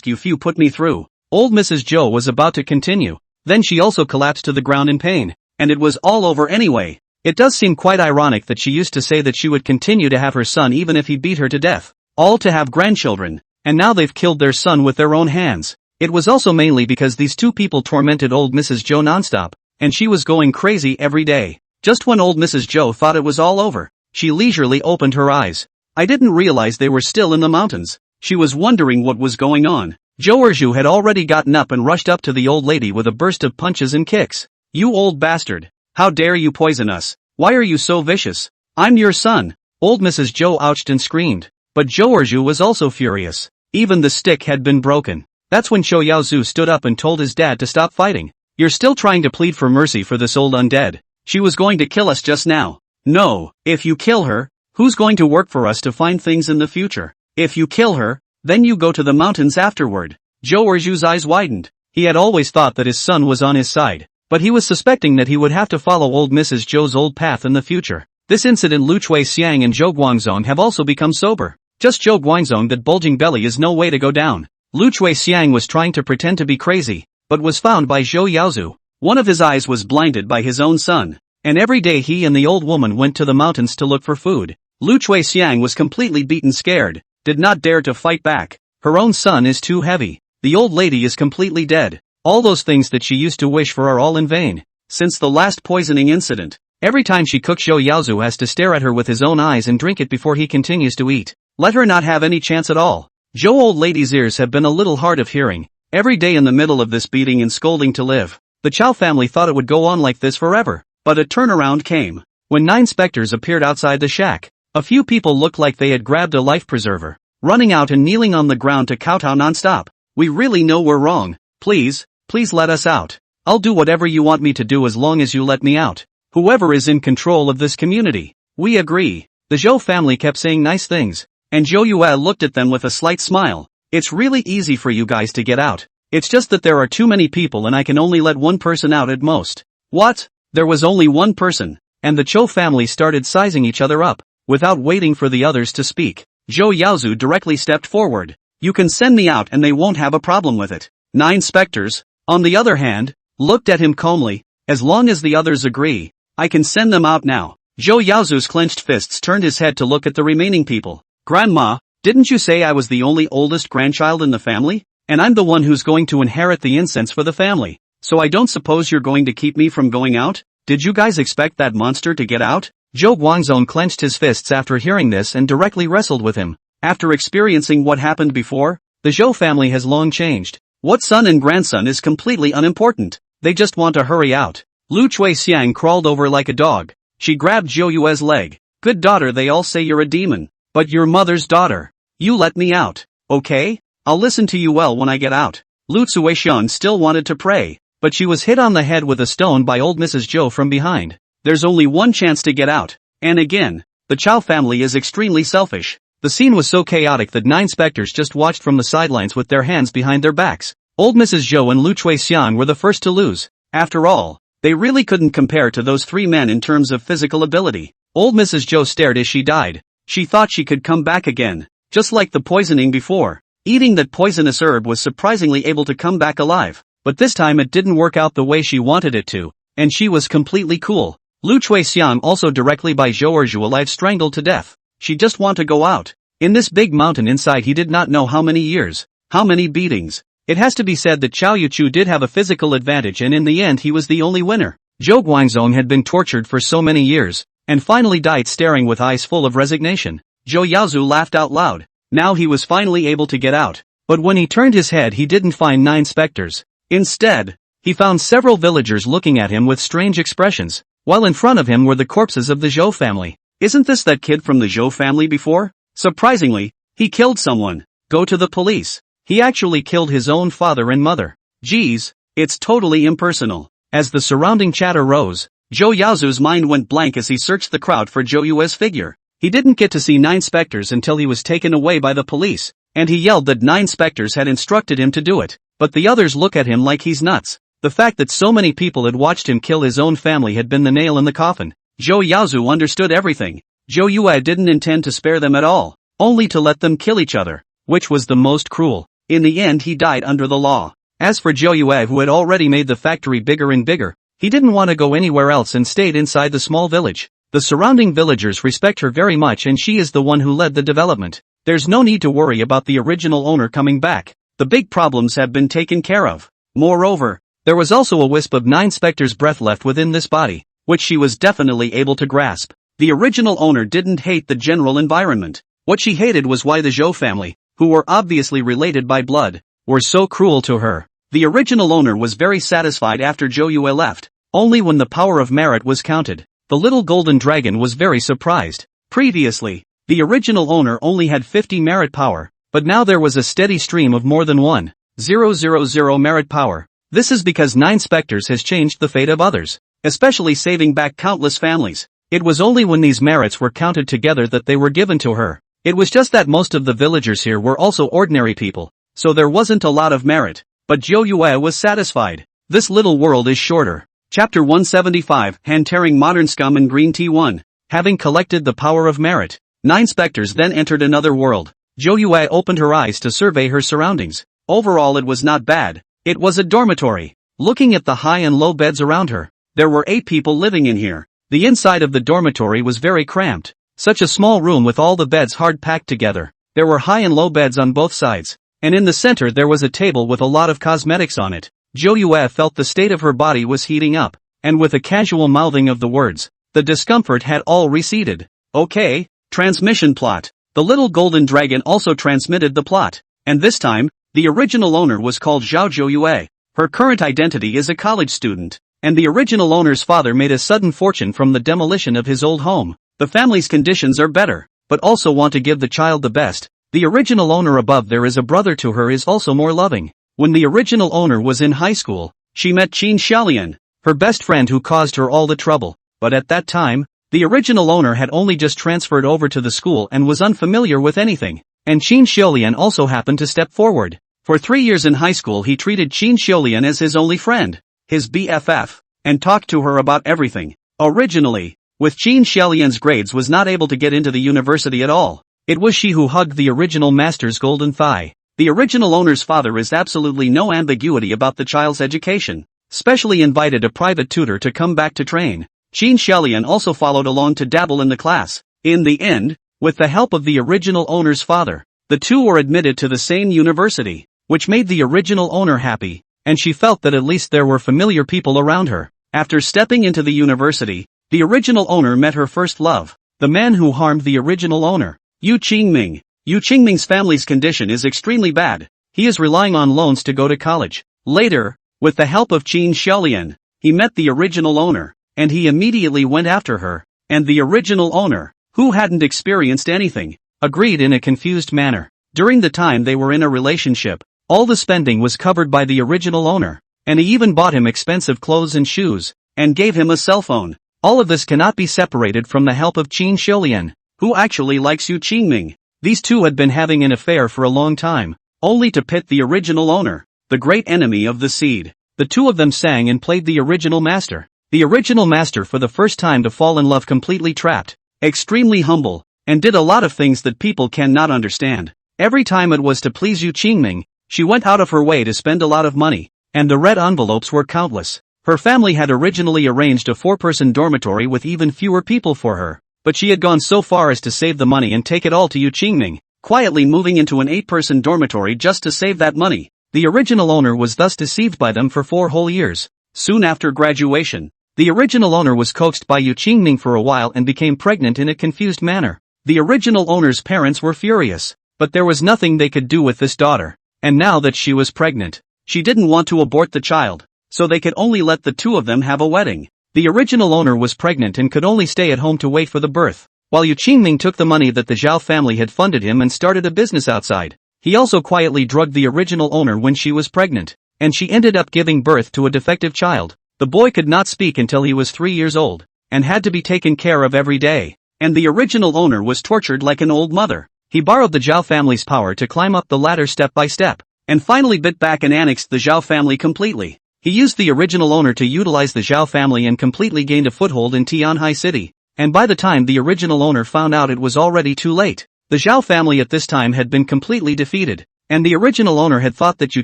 you few put me through. Old Mrs. Zhou was about to continue, then she also collapsed to the ground in pain, and it was all over anyway. It does seem quite ironic that she used to say that she would continue to have her son even if he beat her to death, all to have grandchildren, and now they've killed their son with their own hands. It was also mainly because these two people tormented old Mrs. Zhou nonstop, and she was going crazy every day. Just when old Mrs. Zhou thought it was all over, she leisurely opened her eyes. I didn't realize they were still in the mountains. She was wondering what was going on. Zhou Erju had already gotten up and rushed up to the old lady with a burst of punches and kicks. "You old bastard! How dare you poison us? Why are you so vicious? I'm your son!" Old Mrs. Zhou ouched and screamed. But Zhou Erju was also furious. Even the stick had been broken. That's when Zhou Yaozu stood up and told his dad to stop fighting. "You're still trying to plead for mercy for this old undead. She was going to kill us just now. No, if you kill her, who's going to work for us to find things in the future? If you kill her, then you go to the mountains afterward." Zhou Erju's eyes widened. He had always thought that his son was on his side, but he was suspecting that he would have to follow old Mrs. Zhou's old path in the future. This incident Lu Chuixiang and Zhou Guangzong have also become sober. Just Zhou Guangzong that bulging belly is no way to go down. Lu Chuixiang was trying to pretend to be crazy, but was found by Zhou Yaozu. One of his eyes was blinded by his own son, and every day he and the old woman went to the mountains to look for food. Lu Chuixiang was completely beaten scared, did not dare to fight back. Her own son is too heavy. The old lady is completely dead. All those things that she used to wish for are all in vain. Since the last poisoning incident, every time she cooks Zhou Yaozu has to stare at her with his own eyes and drink it before he continues to eat. Let her not have any chance at all. Zhou old lady's ears have been a little hard of hearing. Every day in the middle of this beating and scolding to live. The Chow family thought it would go on like this forever, but a turnaround came. When 9 specters appeared outside the shack, a few people looked like they had grabbed a life preserver, running out and kneeling on the ground to kowtow non-stop. "We really know we're wrong. Please let us out. I'll do whatever you want me to do as long as you let me out. Whoever is in control of this community." "We agree." The Zhou family kept saying nice things, and Zhou Yue looked at them with a slight smile. "It's really easy for you guys to get out. It's just that there are too many people and I can only let one person out at most." "What?" There was only one person, and the Zhou family started sizing each other up. Without waiting for the others to speak, Zhou Yaozu directly stepped forward. "You can send me out and they won't have a problem with it." 9 specters, on the other hand, looked at him calmly. "As long as the others agree, I can send them out now." Zhou Yaozu's clenched fists turned his head to look at the remaining people. Grandma, didn't you say I was the only oldest grandchild in the family? And I'm the one who's going to inherit the incense for the family. So I don't suppose you're going to keep me from going out? Did you guys expect that monster to get out? Zhou Guangzong clenched his fists after hearing this and directly wrestled with him. After experiencing what happened before, the Zhou family has long changed. What son and grandson is completely unimportant. They just want to hurry out. Lu Chuixiang crawled over like a dog. She grabbed Zhou Yue's leg. Good daughter, they all say you're a demon. But you're mother's daughter. You let me out, okay? I'll listen to you well when I get out. Lu Zuishan still wanted to pray, but she was hit on the head with a stone by old Mrs. Zhou from behind. There's only one chance to get out. And again, the Chao family is extremely selfish. The scene was so chaotic that 9 specters just watched from the sidelines with their hands behind their backs. Old Mrs. Zhou and Lu Chuixiang were the first to lose. After all, they really couldn't compare to those 3 men in terms of physical ability. Old Mrs. Zhou stared as she died. She thought she could come back again, just like the poisoning before. Eating that poisonous herb was surprisingly able to come back alive, but this time it didn't work out the way she wanted it to, and she was completely cool. Lu Chuixiang also directly by Zhou Erzhu alive strangled to death. She just want to go out. In this big mountain inside he did not know how many years, how many beatings. It has to be said that Chao Yuchu did have a physical advantage and in the end he was the only winner. Zhou Guangzong had been tortured for so many years, and finally died staring with eyes full of resignation. Zhou Yaozu laughed out loud. Now he was finally able to get out. But when he turned his head he didn't find 9 specters. Instead, he found several villagers looking at him with strange expressions, while in front of him were the corpses of the Zhou family. Isn't this that kid from the Zhou family before? Surprisingly, he killed someone. Go to the police. He actually killed his own father and mother. Geez, it's totally impersonal. As the surrounding chatter rose, Zhou Yaozu's mind went blank as he searched the crowd for Zhou Yue's figure. He didn't get to see 9 specters until he was taken away by the police, and he yelled that 9 specters had instructed him to do it. But the others look at him like he's nuts. The fact that so many people had watched him kill his own family had been the nail in the coffin. Zhou Yaozu understood everything. Zhou Yue didn't intend to spare them at all, only to let them kill each other, which was the most cruel. In the end he died under the law. As for Zhou Yue who had already made the factory bigger and bigger, he didn't want to go anywhere else and stayed inside the small village. The surrounding villagers respect her very much and she is the one who led the development. There's no need to worry about the original owner coming back. The big problems have been taken care of. Moreover, there was also a wisp of 9 specters' breath left within this body, which she was definitely able to grasp. The original owner didn't hate the general environment. What she hated was why the Zhou family, who were obviously related by blood, were so cruel to her. The original owner was very satisfied after Zhou Yue left. Only when the power of merit was counted, the little golden dragon was very surprised. Previously, the original owner only had 50 merit power, but now there was a steady stream of more than 1,000 merit power. This is because 9 specters has changed the fate of others, especially saving back countless families. It was only when these merits were counted together that they were given to her. It was just that most of the villagers here were also ordinary people, so there wasn't a lot of merit. But Zhou Yue was satisfied. This little world is shorter. Chapter 175, Hand-Tearing Modern Scum and Green Tea 1. Having collected the power of merit, 9 specters then entered another world. Zhou Yue opened her eyes to survey her surroundings. Overall it was not bad. It was a dormitory. Looking at the high and low beds around her, there were 8 people living in here. The inside of the dormitory was very cramped. Such a small room with all the beds hard packed together. There were high and low beds on both sides, and in the center there was a table with a lot of cosmetics on it. Zhou Yue felt the state of her body was heating up, and with a casual mouthing of the words, the discomfort had all receded. Okay, transmission plot. The little golden dragon also transmitted the plot, and this time, the original owner was called Zhao Zhou Yue. Her current identity is a college student, and the original owner's father made a sudden fortune from the demolition of his old home. The family's conditions are better, but also want to give the child the best. The original owner above there is a brother to her is also more loving. When the original owner was in high school, she met Qin Xiaolian, her best friend who caused her all the trouble. But at that time, the original owner had only just transferred over to the school and was unfamiliar with anything. And Qin Xiaolian also happened to step forward. For 3 years in high school he treated Qin Xiaolian as his only friend, his BFF, and talked to her about everything. Originally, with Qin Xiaolian's grades was not able to get into the university at all. It was she who hugged the original master's golden thigh. The original owner's father is absolutely no ambiguity about the child's education. Specially invited a private tutor to come back to train. Qin Xiaolian also followed along to dabble in the class. In the end, with the help of the original owner's father, the two were admitted to the same university, which made the original owner happy, and she felt that at least there were familiar people around her. After stepping into the university, the original owner met her first love, the man who harmed the original owner, Yu Qingming. Yu Qingming's family's condition is extremely bad. He is relying on loans to go to college. Later, with the help of Qin Xiaolian, he met the original owner, and he immediately went after her, and the original owner, who hadn't experienced anything, agreed in a confused manner. During the time they were in a relationship, all the spending was covered by the original owner, and he even bought him expensive clothes and shoes, and gave him a cell phone. All of this cannot be separated from the help of Qin Xiaolian, who actually likes Yu Qingming. These two had been having an affair for a long time, only to pit the original owner, the great enemy of the seed. The two of them sang and played the original master. The original master for the first time to fall in love, completely trapped, extremely humble, and did a lot of things that people cannot understand. Every time it was to please Yu Qingming, she went out of her way to spend a lot of money, and the red envelopes were countless. Her family had originally arranged a 4-person dormitory with even fewer people for her, but she had gone so far as to save the money and take it all to Yu Qingming, quietly moving into an 8-person dormitory just to save that money. The original owner was thus deceived by them for 4 whole years. Soon after graduation, the original owner was coaxed by Yu Qingming for a while and became pregnant in a confused manner. The original owner's parents were furious, but there was nothing they could do with this daughter, and now that she was pregnant, she didn't want to abort the child, so they could only let the two of them have a wedding. The original owner was pregnant and could only stay at home to wait for the birth, while Yu Qingming took the money that the Zhao family had funded him and started a business outside. He also quietly drugged the original owner when she was pregnant, and she ended up giving birth to a defective child. The boy could not speak until he was 3 years old, and had to be taken care of every day, and the original owner was tortured like an old mother. He borrowed the Zhao family's power to climb up the ladder step by step, and finally bit back and annexed the Zhao family completely. He used the original owner to utilize the Zhao family and completely gained a foothold in Tianhai City, and by the time the original owner found out, it was already too late. The Zhao family at this time had been completely defeated, and the original owner had thought that Yu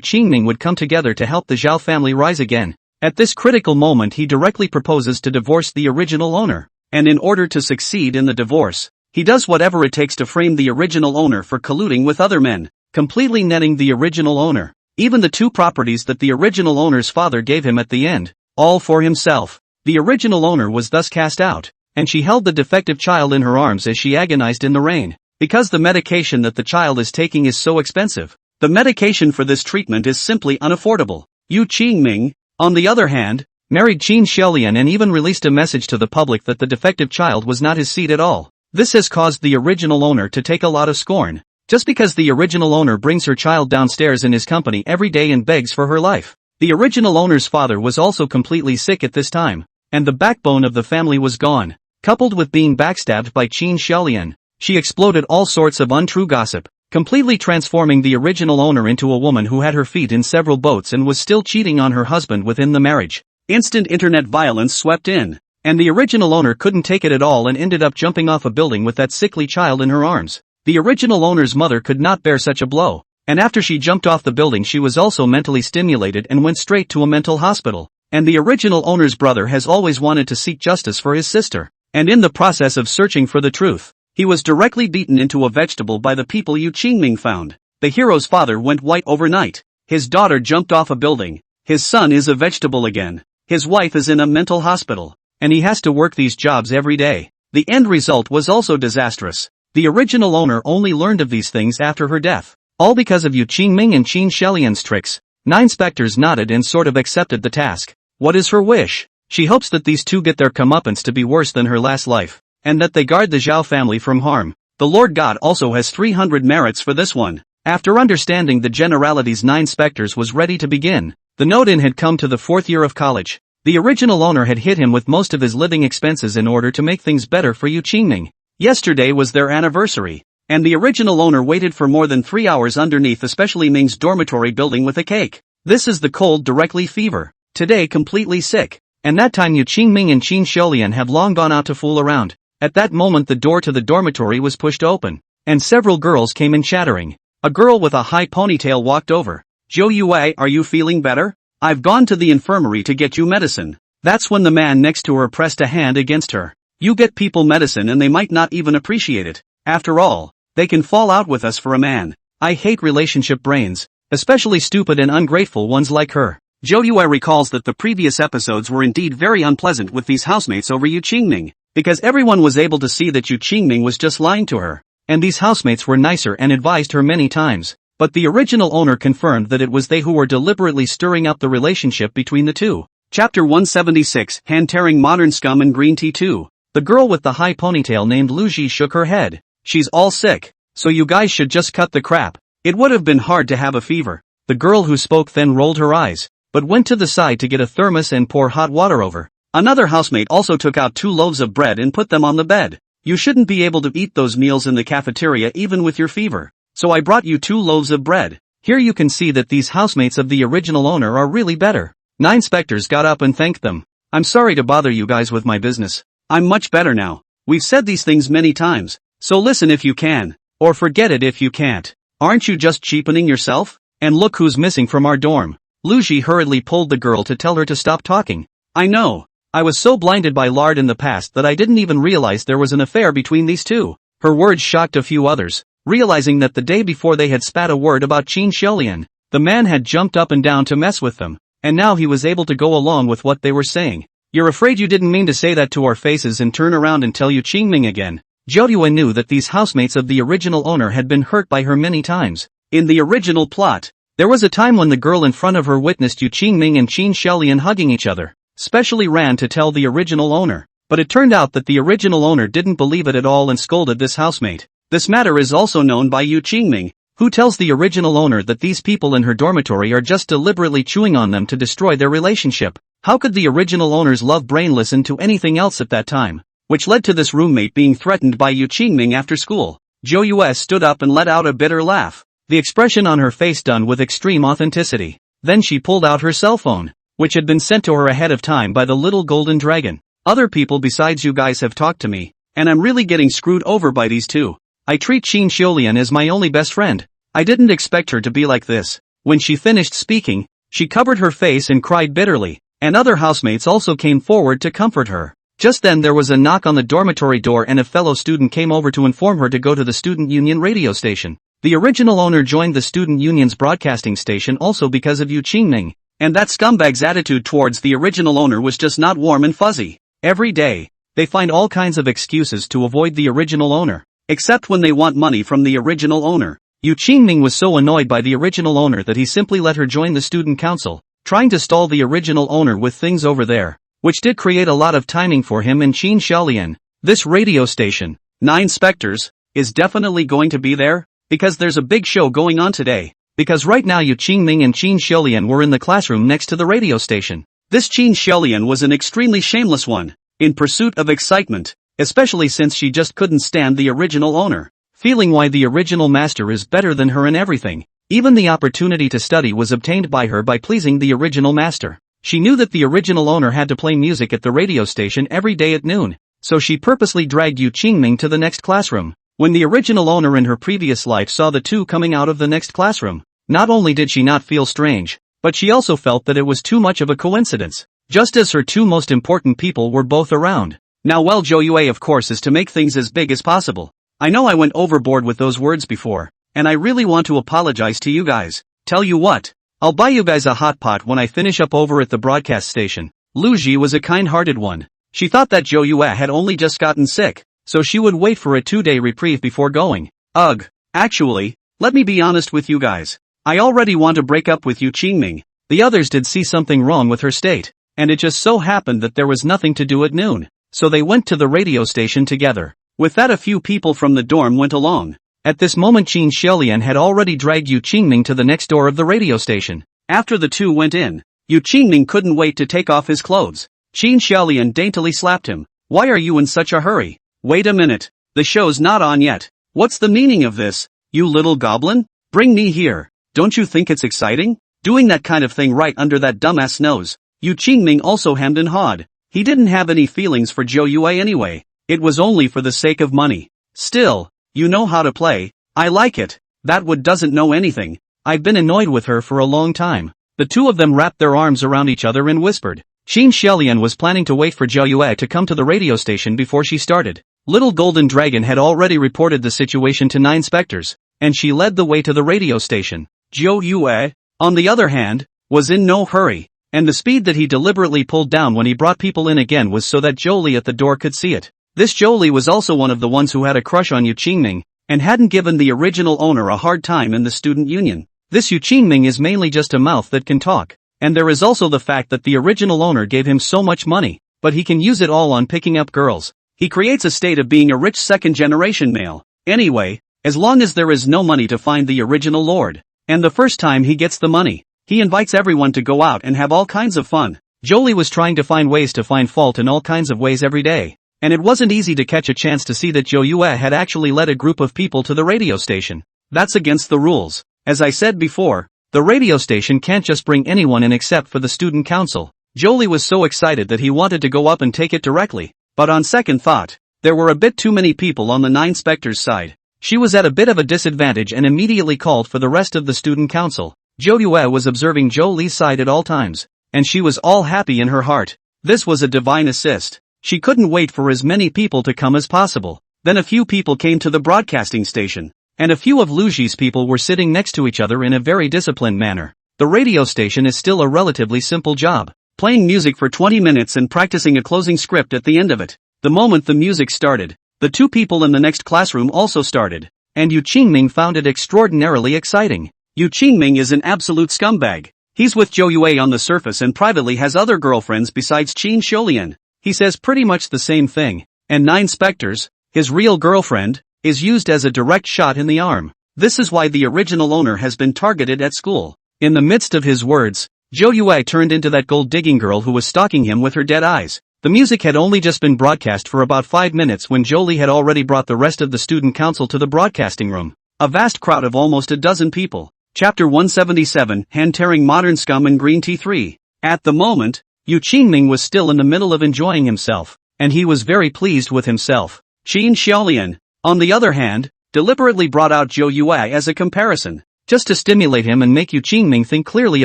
Qingming would come together to help the Zhao family rise again. At this critical moment, he directly proposes to divorce the original owner, and in order to succeed in the divorce, he does whatever it takes to frame the original owner for colluding with other men, completely netting the original owner, even the 2 properties that the original owner's father gave him at the end, all for himself. The original owner was thus cast out, and she held the defective child in her arms as she agonized in the rain. Because the medication that the child is taking is so expensive, the medication for this treatment is simply unaffordable. Yu Qingming, on the other hand, married Qin Xiaolian and even released a message to the public that the defective child was not his seed at all. This has caused the original owner to take a lot of scorn, just because the original owner brings her child downstairs in his company every day and begs for her life. The original owner's father was also completely sick at this time, and the backbone of the family was gone. Coupled with being backstabbed by Qin Xiaolian, she exploded all sorts of untrue gossip, completely transforming the original owner into a woman who had her feet in several boats and was still cheating on her husband within the marriage. Instant internet violence swept in, and the original owner couldn't take it at all and ended up jumping off a building with that sickly child in her arms. The original owner's mother could not bear such a blow, and after she jumped off the building, she was also mentally stimulated and went straight to a mental hospital. And the original owner's brother has always wanted to seek justice for his sister, and in the process of searching for the truth, he was directly beaten into a vegetable by the people Yu Qingming found. The hero's father went white overnight. His daughter jumped off a building. His son is a vegetable again. His wife is in a mental hospital, and he has to work these jobs every day. The end result was also disastrous. The original owner only learned of these things after her death, all because of Yu Qingming and Qin Xiaolian's tricks. 9 specters nodded and sort of accepted the task. What is her wish? She hopes that these two get their comeuppance to be worse than her last life, and that they guard the Zhao family from harm. The Lord God also has 300 merits for this one. After understanding the generalities, 9 specters was ready to begin. The Nodin had come to the 4th year of college. The original owner had hit him with most of his living expenses in order to make things better for Yu Qingming. Yesterday was their anniversary, and the original owner waited for more than 3 hours underneath especially Ming's dormitory building with a cake. This is the cold directly fever. Today completely sick. And that time Yu Qingming and Qin Xiaolian have long gone out to fool around. At that moment the door to the dormitory was pushed open, and several girls came in chattering. A girl with a high ponytail walked over. Zhou Yue, are you feeling better? I've gone to the infirmary to get you medicine. That's when the man next to her pressed a hand against her. You get people medicine and they might not even appreciate it. After all, they can fall out with us for a man. I hate relationship brains, especially stupid and ungrateful ones like her. Jo Yue recalls that the previous episodes were indeed very unpleasant with these housemates over Yu Qingming, because everyone was able to see that Yu Qingming was just lying to her, and these housemates were nicer and advised her many times, but the original owner confirmed that it was they who were deliberately stirring up the relationship between the two. Chapter 176, Hand-Tearing Modern Scum and Green Tea 2. The girl with the high ponytail named Lu Ji shook her head. She's all sick, so you guys should just cut the crap. It would have been hard to have a fever. The girl who spoke then rolled her eyes, but went to the side to get a thermos and pour hot water over. Another housemate also took out 2 loaves of bread and put them on the bed. You shouldn't be able to eat those meals in the cafeteria even with your fever. So I brought you 2 loaves of bread. Here you can see that these housemates of the original owner are really better. 9 specters got up and thanked them. I'm sorry to bother you guys with my business. I'm much better now. We've said these things many times, so listen if you can, or forget it if you can't. Aren't you just cheapening yourself? And look who's missing from our dorm. Lu Ji hurriedly pulled the girl to tell her to stop talking. I know. I was so blinded by lard in the past that I didn't even realize there was an affair between these two. Her words shocked a few others, realizing that the day before they had spat a word about Qin Xiulian, the man had jumped up and down to mess with them, and now he was able to go along with what they were saying. You're afraid you didn't mean to say that to our faces and turn around and tell Yu Qingming again. Zhou Yue knew that these housemates of the original owner had been hurt by her many times. In the original plot, there was a time when the girl in front of her witnessed Yu Qingming and Qin Xiulian hugging each other, specially ran to tell the original owner, but it turned out that the original owner didn't believe it at all and scolded this housemate. This matter is also known by Yu Qingming, who tells the original owner that these people in her dormitory are just deliberately chewing on them to destroy their relationship. How could the original owner's love brain listen to anything else at that time? Which led to this roommate being threatened by Yu Qingming after school. Zhou Yue stood up and let out a bitter laugh, the expression on her face done with extreme authenticity. Then she pulled out her cell phone, which had been sent to her ahead of time by the little golden dragon. Other people besides you guys have talked to me, and I'm really getting screwed over by these two. I treat Qin Xiulian as my only best friend. I didn't expect her to be like this. When she finished speaking, she covered her face and cried bitterly, and other housemates also came forward to comfort her. Just then there was a knock on the dormitory door and a fellow student came over to inform her to go to the student union radio station. The original owner joined the student union's broadcasting station also because of Yu Qingming, and that scumbag's attitude towards the original owner was just not warm and fuzzy. Every day, they find all kinds of excuses to avoid the original owner, except when they want money from the original owner. Yu Qingming was so annoyed by the original owner that he simply let her join the student council, trying to stall the original owner with things over there, which did create a lot of timing for him and Qin Xiulian. This radio station, 9 Spectres, is definitely going to be there, because there's a big show going on today, because right now Yu Qingming and Qin Xiulian were in the classroom next to the radio station. This Qin Xiulian was an extremely shameless one, in pursuit of excitement, especially since she just couldn't stand the original owner, feeling why the original master is better than her in everything. Even the opportunity to study was obtained by her by pleasing the original master. She knew that the original owner had to play music at the radio station every day at noon, so she purposely dragged Yu Qingming to the next classroom. When the original owner in her previous life saw the two coming out of the next classroom, not only did she not feel strange, but she also felt that it was too much of a coincidence, just as her 2 most important people were both around. Now well, Zhou Yue of course is to make things as big as possible. I know I went overboard with those words before, and I really want to apologize to you guys. Tell you what, I'll buy you guys a hot pot when I finish up over at the broadcast station. Lu Ji was a kind-hearted one. She thought that Zhou Yue had only just gotten sick, so she would wait for a 2-day reprieve before going. Ugh. Actually, let me be honest with you guys. I already want to break up with Yu Qingming. The others did see something wrong with her state, and it just so happened that there was nothing to do at noon, so they went to the radio station together. With that a few people from the dorm went along. At this moment Qin Xiulian had already dragged Yu Qingming to the next door of the radio station. After the two went in, Yu Qingming couldn't wait to take off his clothes. Qin Xiulian daintily slapped him. Why are you in such a hurry? Wait a minute. The show's not on yet. What's the meaning of this? You little goblin? Bring me here. Don't you think it's exciting? Doing that kind of thing right under that dumbass nose. Yu Qingming also hemmed and hawed. He didn't have any feelings for Zhou Yue anyway. It was only for the sake of money. Still, you know how to play. I like it. That wood doesn't know anything. I've been annoyed with her for a long time. The two of them wrapped their arms around each other and whispered. Qin Xiaolian was planning to wait for Zhou Yue to come to the radio station before she started. Little Golden Dragon had already reported the situation to 9 specters, and she led the way to the radio station. Zhou Yue, on the other hand, was in no hurry, and the speed that he deliberately pulled down when he brought people in again was so that Jolie at the door could see it. This Jolie was also one of the ones who had a crush on Yu Qingming, and hadn't given the original owner a hard time in the student union. This Yu Qingming is mainly just a mouth that can talk, and there is also the fact that the original owner gave him so much money, but he can use it all on picking up girls. He creates a state of being a rich second-generation male. Anyway, as long as there is no money to find the original lord, and the first time he gets the money, he invites everyone to go out and have all kinds of fun. Jolie was trying to find ways to find fault in all kinds of ways every day, and it wasn't easy to catch a chance to see that Zhou Yue had actually led a group of people to the radio station. That's against the rules. As I said before, the radio station can't just bring anyone in except for the student council. Jolie was so excited that he wanted to go up and take it directly, but on second thought, there were a bit too many people on the 9 specters side. She was at a bit of a disadvantage and immediately called for the rest of the student council. Zhou Yue was observing Jolie's side at all times, and she was all happy in her heart. This was a divine assist. She couldn't wait for as many people to come as possible. Then a few people came to the broadcasting station, and a few of Luji's people were sitting next to each other in a very disciplined manner. The radio station is still a relatively simple job, playing music for 20 minutes and practicing a closing script at the end of it. The moment the music started, the 2 people in the next classroom also started, and Yu Qingming found it extraordinarily exciting. Yu Qingming is an absolute scumbag. He's with Zhou Yue on the surface and privately has other girlfriends besides Qin Xiaolian. He says pretty much the same thing, and 9 specters, his real girlfriend, is used as a direct shot in the arm. This is why the original owner has been targeted at school. In the midst of his words, Zhou Yue turned into that gold-digging girl who was stalking him with her dead eyes. The music had only just been broadcast for about 5 minutes when Jolie had already brought the rest of the student council to the broadcasting room. A vast crowd of almost a dozen people. Chapter 177, Hand-Tearing Modern Scum and Green Tea 3. At the moment, Yu Qingming was still in the middle of enjoying himself, and he was very pleased with himself. Qin Xiaolian, on the other hand, deliberately brought out Zhou Yue as a comparison, just to stimulate him and make Yu Qingming think clearly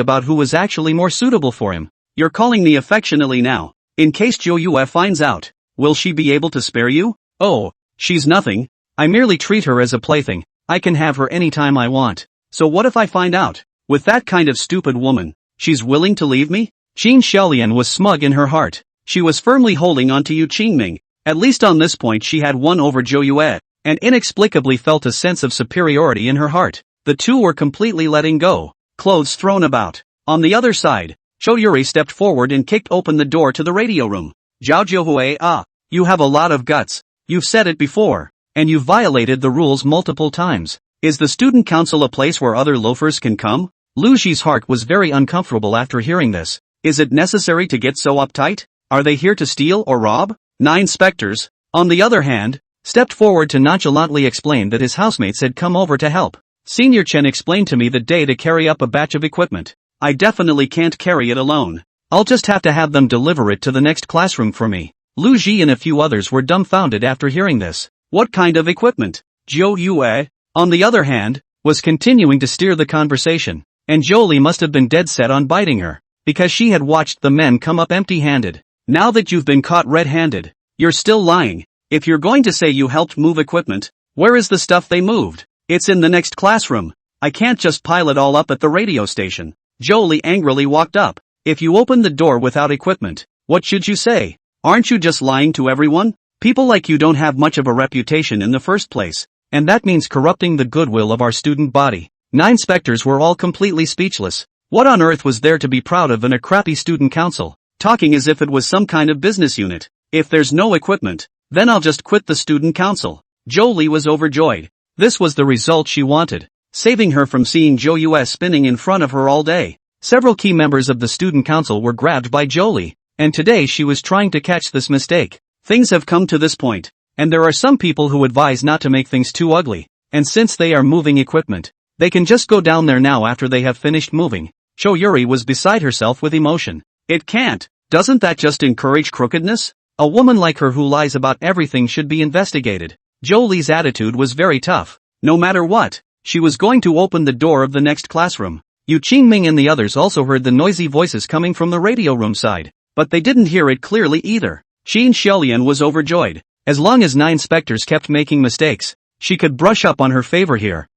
about who was actually more suitable for him. You're calling me affectionately now. In case Zhou Yue finds out, will she be able to spare you? Oh, she's nothing. I merely treat her as a plaything. I can have her anytime I want. So what if I find out? With that kind of stupid woman, she's willing to leave me? Qin Xiaolian was smug in her heart. She was firmly holding on to Yu Qingming. At least on this point she had won over Zhou Yue, and inexplicably felt a sense of superiority in her heart. The two were completely letting go, clothes thrown about. On the other side, Zhou Yuri stepped forward and kicked open the door to the radio room. Zhao Jiuhui, you have a lot of guts. You've said it before, and you've violated the rules multiple times. Is the student council a place where other loafers can come? Lu Ji's heart was very uncomfortable after hearing this. Is it necessary to get so uptight? Are they here to steal or rob? 9 specters, on the other hand, stepped forward to nonchalantly explain that his housemates had come over to help. Senior Chen explained to me the day to carry up a batch of equipment. I definitely can't carry it alone. I'll just have to have them deliver it to the next classroom for me. Lu Ji and a few others were dumbfounded after hearing this. What kind of equipment? Zhou Yue, on the other hand, was continuing to steer the conversation, and Jolie must have been dead set on biting her, because she had watched the men come up empty-handed. Now that you've been caught red-handed, you're still lying. If you're going to say you helped move equipment, where is the stuff they moved? It's in the next classroom. I can't just pile it all up at the radio station. Jolie angrily walked up. If you opened the door without equipment, what should you say? Aren't you just lying to everyone? People like you don't have much of a reputation in the first place, and that means corrupting the goodwill of our student body. 9 specters were all completely speechless. What on earth was there to be proud of in a crappy student council? Talking as if it was some kind of business unit. If there's no equipment, then I'll just quit the student council. Jolie was overjoyed. This was the result she wanted, saving her from seeing Zhou Yue spinning in front of her all day. Several key members of the student council were grabbed by Jolie, and today she was trying to catch this mistake. Things have come to this point, and there are some people who advise not to make things too ugly, and since they are moving equipment, they can just go down there now after they have finished moving. Zhou Yuri was beside herself with emotion. It can't. Doesn't that just encourage crookedness? A woman like her who lies about everything should be investigated. Jolie's attitude was very tough. No matter what, she was going to open the door of the next classroom. Yu Qingming and the others also heard the noisy voices coming from the radio room side. but they didn't hear it clearly either. Qin Xiaolian was overjoyed. As long as 9 specters kept making mistakes, she could brush up on her favor here.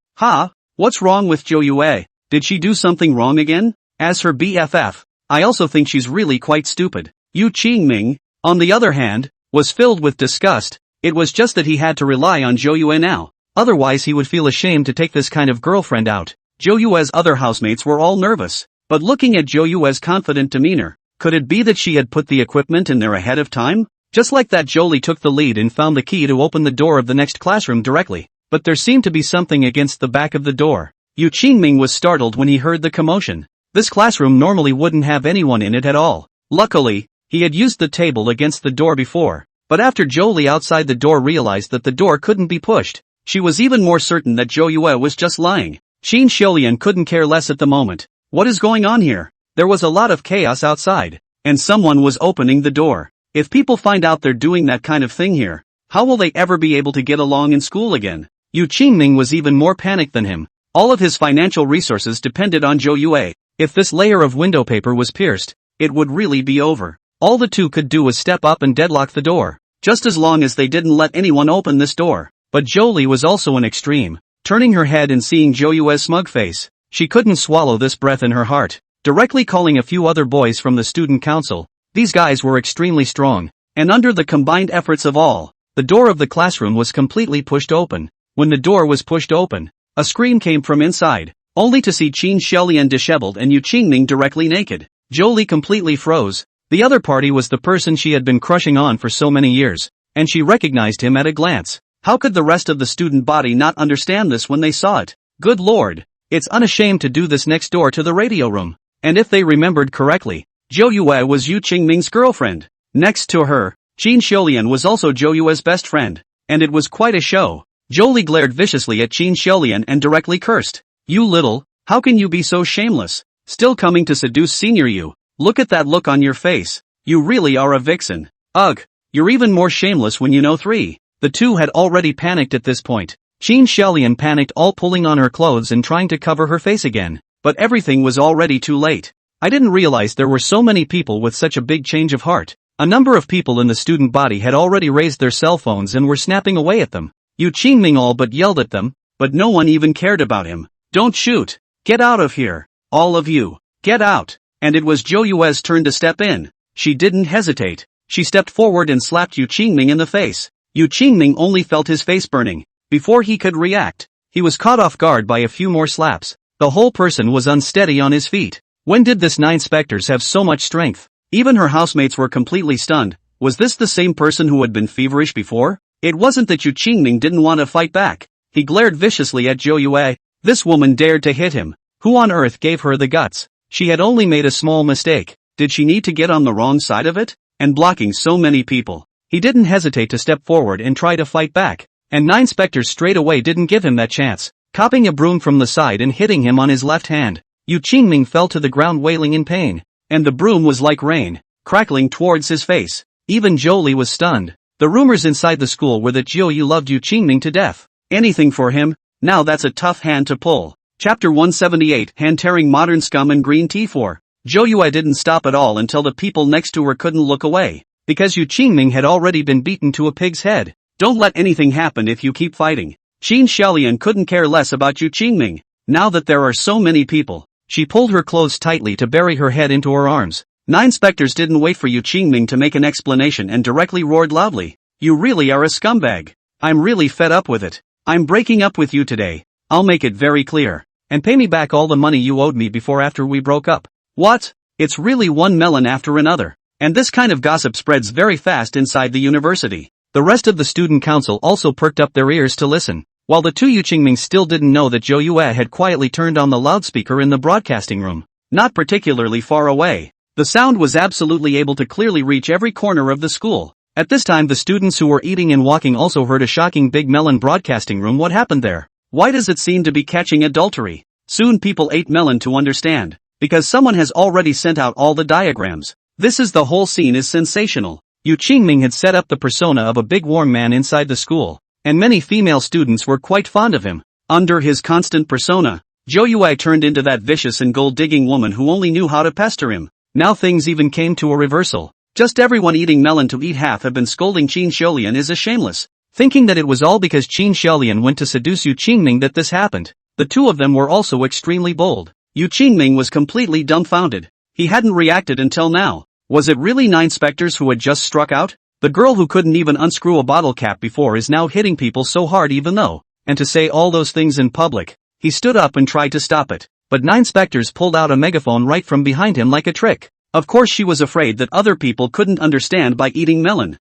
What's wrong with Zhou Yue? Did she do something wrong again? As her BFF, I also think she's really quite stupid. Yu Qingming, on the other hand, was filled with disgust. It was just that he had to rely on Zhou Yue now. Otherwise he would feel ashamed to take this kind of girlfriend out. Zhou Yue's other housemates were all nervous. But looking at Zhou Yue's confident demeanor, could it be that she had put the equipment in there ahead of time? Just like that, Jolie took the lead and found the key to open the door of the next classroom directly. But there seemed to be something against the back of the door. Yu Qingming was startled when he heard the commotion. This classroom normally wouldn't have anyone in it at all. Luckily, he had used the table against the door before. But after Jolie outside the door realized that the door couldn't be pushed, she was even more certain that Zhou Yue was just lying. Qin Xiaolian couldn't care less at the moment. What is going on here? There was a lot of chaos outside, and someone was opening the door. If people find out they're doing that kind of thing here, how will they ever be able to get along in school again? Yu Qingming was even more panicked than him. All of his financial resources depended on Zhou Yue. If this layer of window paper was pierced, it would really be over. All the two could do was step up and deadlock the door, just as long as they didn't let anyone open this door. But Jolie was also an extreme. Turning her head and seeing Zhou Yue's smug face, she couldn't swallow this breath in her heart. Directly calling a few other boys from the student council, these guys were extremely strong, and under the combined efforts of all, the door of the classroom was completely pushed open. When the door was pushed open, a scream came from inside, only to see Qin Xiaolian disheveled and Yu Qingming directly naked. Jolie completely froze. The other party was the person she had been crushing on for so many years, and she recognized him at a glance. How could the rest of the student body not understand this when they saw it? Good lord, it's unashamed to do this next door to the radio room. And if they remembered correctly, Zhou Yue was Yu Qingming's girlfriend. Next to her, Qin Xiaolian was also Zhou Yue's best friend, and it was quite a show. Jolie glared viciously at Qin Xiaolian and directly cursed. You little, how can you be so shameless? Still coming to seduce senior Yu? Look at that look on your face. You really are a vixen. Ugh, you're even more shameless when you know 3. The two had already panicked at this point. Qin Xiaolian panicked, all pulling on her clothes and trying to cover her face again. But everything was already too late. I didn't realize there were so many people with such a big change of heart. A number of people in the student body had already raised their cell phones and were snapping away at them. Yu Qingming all but yelled at them, but no one even cared about him. Don't shoot! Get out of here! All of you! Get out! And it was Zhou Yue's turn to step in. She didn't hesitate. She stepped forward and slapped Yu Qingming in the face. Yu Qingming only felt his face burning. Before he could react, he was caught off guard by a few more slaps. The whole person was unsteady on his feet. When did this 9 specters have so much strength? Even her housemates were completely stunned. Was this the same person who had been feverish before? It wasn't that Yu Qingming didn't want to fight back. He glared viciously at Zhou Yue. This woman dared to hit him. Who on earth gave her the guts? She had only made a small mistake. Did she need to get on the wrong side of it? And blocking so many people. He didn't hesitate to step forward and try to fight back. And 9 specters straight away didn't give him that chance, copping a broom from the side and hitting him on his left hand. Yu Qingming fell to the ground wailing in pain. And the broom was like rain, crackling towards his face. Even Jolie was stunned. The rumors inside the school were that Zhou Yu loved Yu Qingming to death. Anything for him? Now that's a tough hand to pull. Chapter 178, Hand-Tearing Modern Scum and Green Tea. 4. Zhou Yue didn't stop at all until the people next to her couldn't look away. Because Yu Qingming had already been beaten to a pig's head. Don't let anything happen if you keep fighting. Qin Xiaolian couldn't care less about Yu Qingming. Now that there are so many people, she pulled her clothes tightly to bury her head into her arms. 9 specters didn't wait for Yu Qingming to make an explanation and directly roared loudly. You really are a scumbag. I'm really fed up with it. I'm breaking up with you today. I'll make it very clear. And pay me back all the money you owed me before after we broke up. What? It's really one melon after another. And this kind of gossip spreads very fast inside the university. The rest of the student council also perked up their ears to listen. While the two Yu Qingming still didn't know that Zhou Yue had quietly turned on the loudspeaker in the broadcasting room. Not particularly far away. The sound was absolutely able to clearly reach every corner of the school. At this time the students who were eating and walking also heard a shocking big melon broadcasting room. What happened there? Why does it seem to be catching adultery? Soon people ate melon to understand. Because someone has already sent out all the diagrams. This is the whole scene is sensational. Yu Qingming had set up the persona of a big warm man inside the school. And many female students were quite fond of him. Under his constant persona, Zhou Yue turned into that vicious and gold-digging woman who only knew how to pester him. Now things even came to a reversal. Just everyone eating melon to eat half have been scolding Qin Xiaolian is a shameless. Thinking that it was all because Qin Xiaolian went to seduce Yu Qingming that this happened. The two of them were also extremely bold. Yu Qingming was completely dumbfounded. He hadn't reacted until now. Was it really 9 specters who had just struck out? The girl who couldn't even unscrew a bottle cap before is now hitting people so hard even though, and to say all those things in public. He stood up and tried to stop it, but 9 specters pulled out a megaphone right from behind him like a trick. Of course she was afraid that other people couldn't understand by eating melon.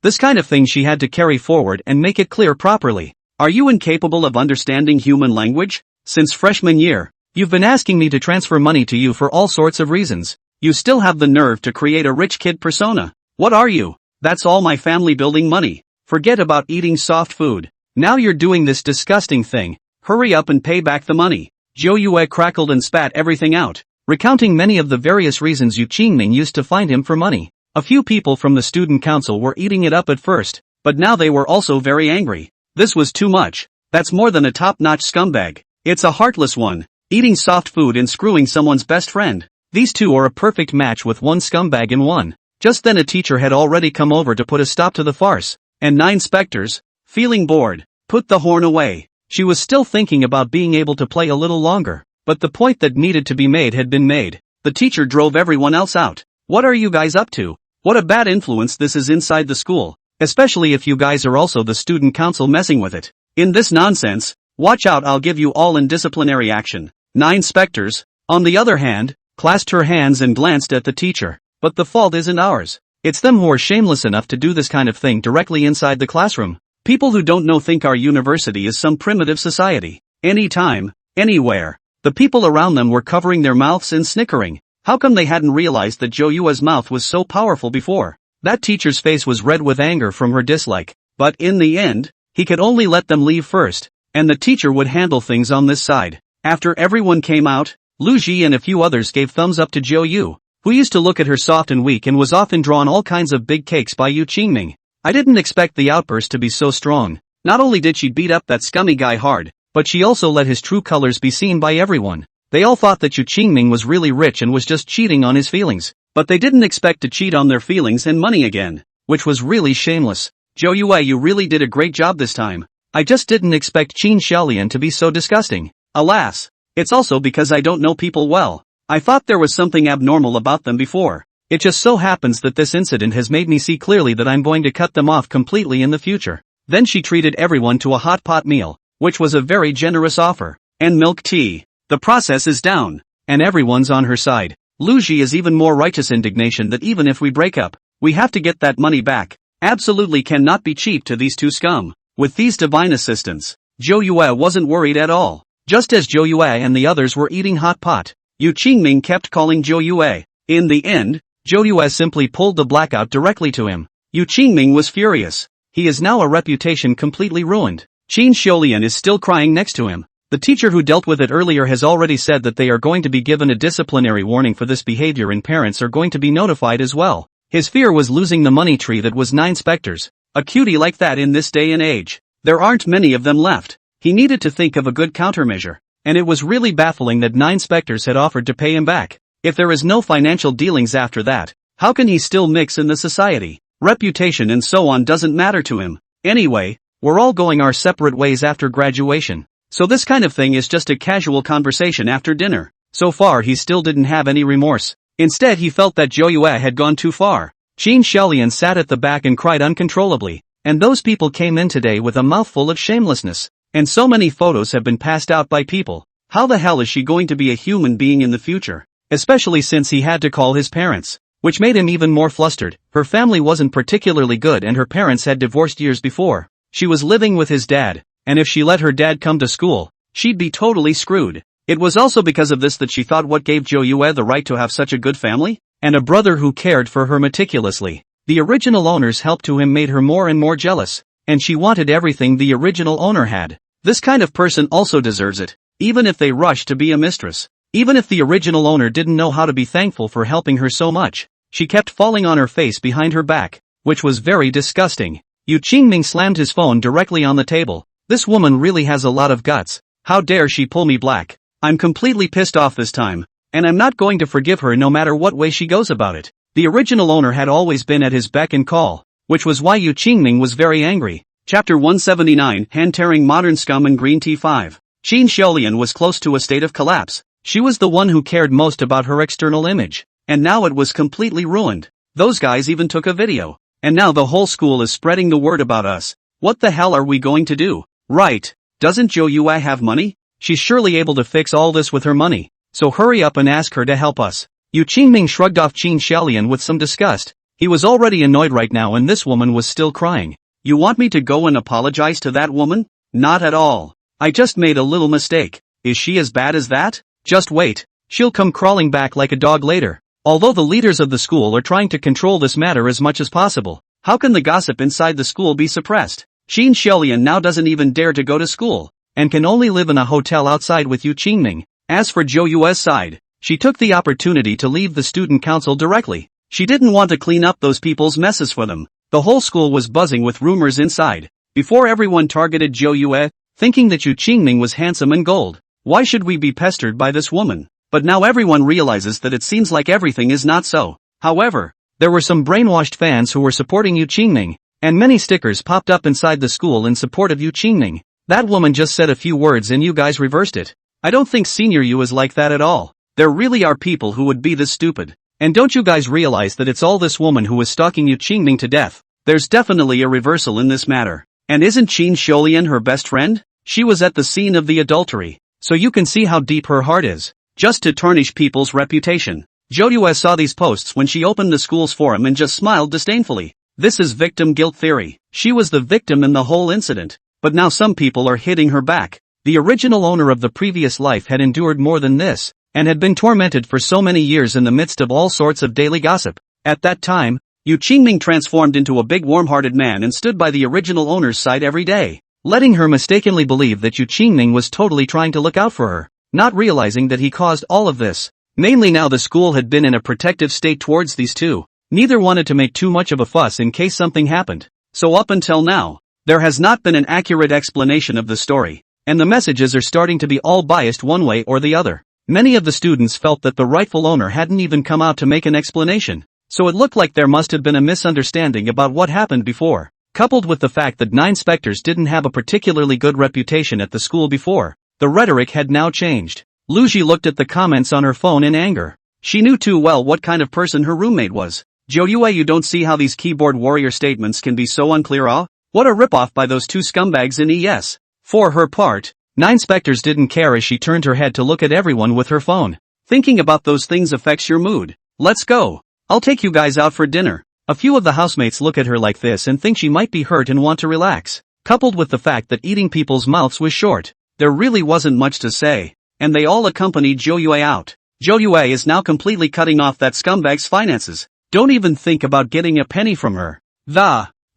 This kind of thing she had to carry forward and make it clear properly. Are you incapable of understanding human language? Since freshman year, you've been asking me to transfer money to you for all sorts of reasons. You still have the nerve to create a rich kid persona. What are you? That's all my family building money. Forget about eating soft food. Now you're doing this disgusting thing. Hurry up and pay back the money. Zhou Yue crackled and spat everything out, recounting many of the various reasons Yu Qingming used to find him for money. A few people from the student council were eating it up at first, but now they were also very angry. This was too much. That's more than a top-notch scumbag. It's a heartless one, eating soft food and screwing someone's best friend. These two are a perfect match with one scumbag in one. Just then a teacher had already come over to put a stop to the farce, and 9 specters, feeling bored, put the horn away. She was still thinking about being able to play a little longer, but the point that needed to be made had been made. The teacher drove everyone else out. What are you guys up to? What a bad influence this is inside the school, especially if you guys are also the student council messing with it. In this nonsense, watch out, I'll give you all in disciplinary action. 9 specters, on the other hand, clasped her hands and glanced at the teacher. But the fault isn't ours. It's them who are shameless enough to do this kind of thing directly inside the classroom. People who don't know think our university is some primitive society. Anytime, anywhere. The people around them were covering their mouths and snickering. How come they hadn't realized that Zhou Yue's mouth was so powerful before? That teacher's face was red with anger from her dislike. But in the end, he could only let them leave first, and the teacher would handle things on this side. After everyone came out, Lu Ji and a few others gave thumbs up to Zhou Yu, who used to look at her soft and weak and was often drawn all kinds of big cakes by Yu Qingming. I didn't expect the outburst to be so strong. Not only did she beat up that scummy guy hard, but she also let his true colors be seen by everyone. They all thought that Yu Qingming was really rich and was just cheating on his feelings, but they didn't expect to cheat on their feelings and money again, which was really shameless. Zhou Yue, you really did a great job this time. I just didn't expect Qin Xiaolian to be so disgusting. Alas, it's also because I don't know people well. I thought there was something abnormal about them before. It just so happens that this incident has made me see clearly that I'm going to cut them off completely in the future. Then she treated everyone to a hot pot meal, which was a very generous offer, and milk tea. The process is down, and everyone's on her side. Lu Ji is even more righteous indignation that even if we break up, we have to get that money back. Absolutely cannot be cheap to these two scum. With these divine assistants, Zhou Yue wasn't worried at all. Just as Zhou Yue and the others were eating hot pot, Yu Qingming kept calling Zhou Yue. In the end, Zhou Yue simply pulled the blackout directly to him. Yu Qingming was furious. He is now a reputation completely ruined. Qin Xiaolian is still crying next to him. The teacher who dealt with it earlier has already said that they are going to be given a disciplinary warning for this behavior and parents are going to be notified as well. His fear was losing the money tree that was 9 specters. A cutie like that in this day and age. There aren't many of them left. He needed to think of a good countermeasure. And it was really baffling that 9 specters had offered to pay him back. If there is no financial dealings after that, how can he still mix in the society? Reputation and so on doesn't matter to him. Anyway, we're all going our separate ways after graduation. So this kind of thing is just a casual conversation after dinner. So far he still didn't have any remorse. Instead he felt that Zhou Yue had gone too far. Qin Xiaolian sat at the back and cried uncontrollably. And those people came in today with a mouthful of shamelessness. And so many photos have been passed out by people. How the hell is she going to be a human being in the future? Especially since he had to call his parents. Which made him even more flustered. Her family wasn't particularly good and her parents had divorced years before. She was living with his dad, and if she let her dad come to school, she'd be totally screwed. It was also because of this that she thought what gave Zhou Yue the right to have such a good family? And a brother who cared for her meticulously. The original owner's help to him made her more and more jealous, and she wanted everything the original owner had. This kind of person also deserves it, even if they rush to be a mistress. Even if the original owner didn't know how to be thankful for helping her so much, she kept falling on her face behind her back, which was very disgusting. Yu Qingming slammed his phone directly on the table. This woman really has a lot of guts. How dare she pull me black? I'm completely pissed off this time. and I'm not going to forgive her no matter what way she goes about it. The original owner had always been at his beck and call, which was why Yu Qingming was very angry. Chapter 179, Hand-Tearing Modern Scum and Green Tea 5. Qin Xiaolian was close to a state of collapse. She was the one who cared most about her external image, and now it was completely ruined. Those guys even took a video, and now the whole school is spreading the word about us. What the hell are we going to do? Right, doesn't Zhou Yue have money? She's surely able to fix all this with her money, so hurry up and ask her to help us. Yu Qingming shrugged off Qin Xiaolian with some disgust. He was already annoyed right now and this woman was still crying. You want me to go and apologize to that woman? Not at all. I just made a little mistake. Is she as bad as that? Just wait. She'll come crawling back like a dog later. Although the leaders of the school are trying to control this matter as much as possible, how can the gossip inside the school be suppressed? Qin Xiaolian now doesn't even dare to go to school, and can only live in a hotel outside with Yu Qingming. As for Zhou Yue's side, she took the opportunity to leave the student council directly. She didn't want to clean up those people's messes for them. The whole school was buzzing with rumors inside. Before everyone targeted Zhou Yue, thinking that Yu Qingming was handsome and gold. Why should we be pestered by this woman? But now everyone realizes that it seems like everything is not so. However, there were some brainwashed fans who were supporting Yu Qingming, and many stickers popped up inside the school in support of Yu Qingming. That woman just said a few words and you guys reversed it. I don't think Senior Yu is like that at all. There really are people who would be this stupid. And don't you guys realize that it's all this woman who is stalking Yu Qingming to death? There's definitely a reversal in this matter. And isn't Qin Xiaolian her best friend? She was at the scene of the adultery, so you can see how deep her heart is. Just to tarnish people's reputation. Zhou Yue saw these posts when she opened the school's forum and just smiled disdainfully. This is victim guilt theory. She was the victim in the whole incident. But now some people are hitting her back. The original owner of the previous life had endured more than this, and had been tormented for so many years in the midst of all sorts of daily gossip. At that time, Yu Qingming transformed into a big warm-hearted man and stood by the original owner's side every day, letting her mistakenly believe that Yu Qingming was totally trying to look out for her, not realizing that he caused all of this. Mainly now the school had been in a protective state towards these two. Neither wanted to make too much of a fuss in case something happened. So up until now, there has not been an accurate explanation of the story, and the messages are starting to be all biased one way or the other. Many of the students felt that the rightful owner hadn't even come out to make an explanation, so it looked like there must have been a misunderstanding about what happened before. Coupled with the fact that 9 specters didn't have a particularly good reputation at the school before, the rhetoric had now changed. Luji looked at the comments on her phone in anger. She knew too well what kind of person her roommate was. Zhou Yue, you don't see how these keyboard warrior statements can be so unclear? What a ripoff by those 2 scumbags in ES. For her part, 9 specters didn't care as she turned her head to look at everyone with her phone. Thinking about those things affects your mood. Let's go. I'll take you guys out for dinner. A few of the housemates look at her like this and think she might be hurt and want to relax. Coupled with the fact that eating people's mouths was short, there really wasn't much to say, and they all accompanied Zhou Yue out. Zhou Yue is now completely cutting off that scumbag's finances. Don't even think about getting a penny from her.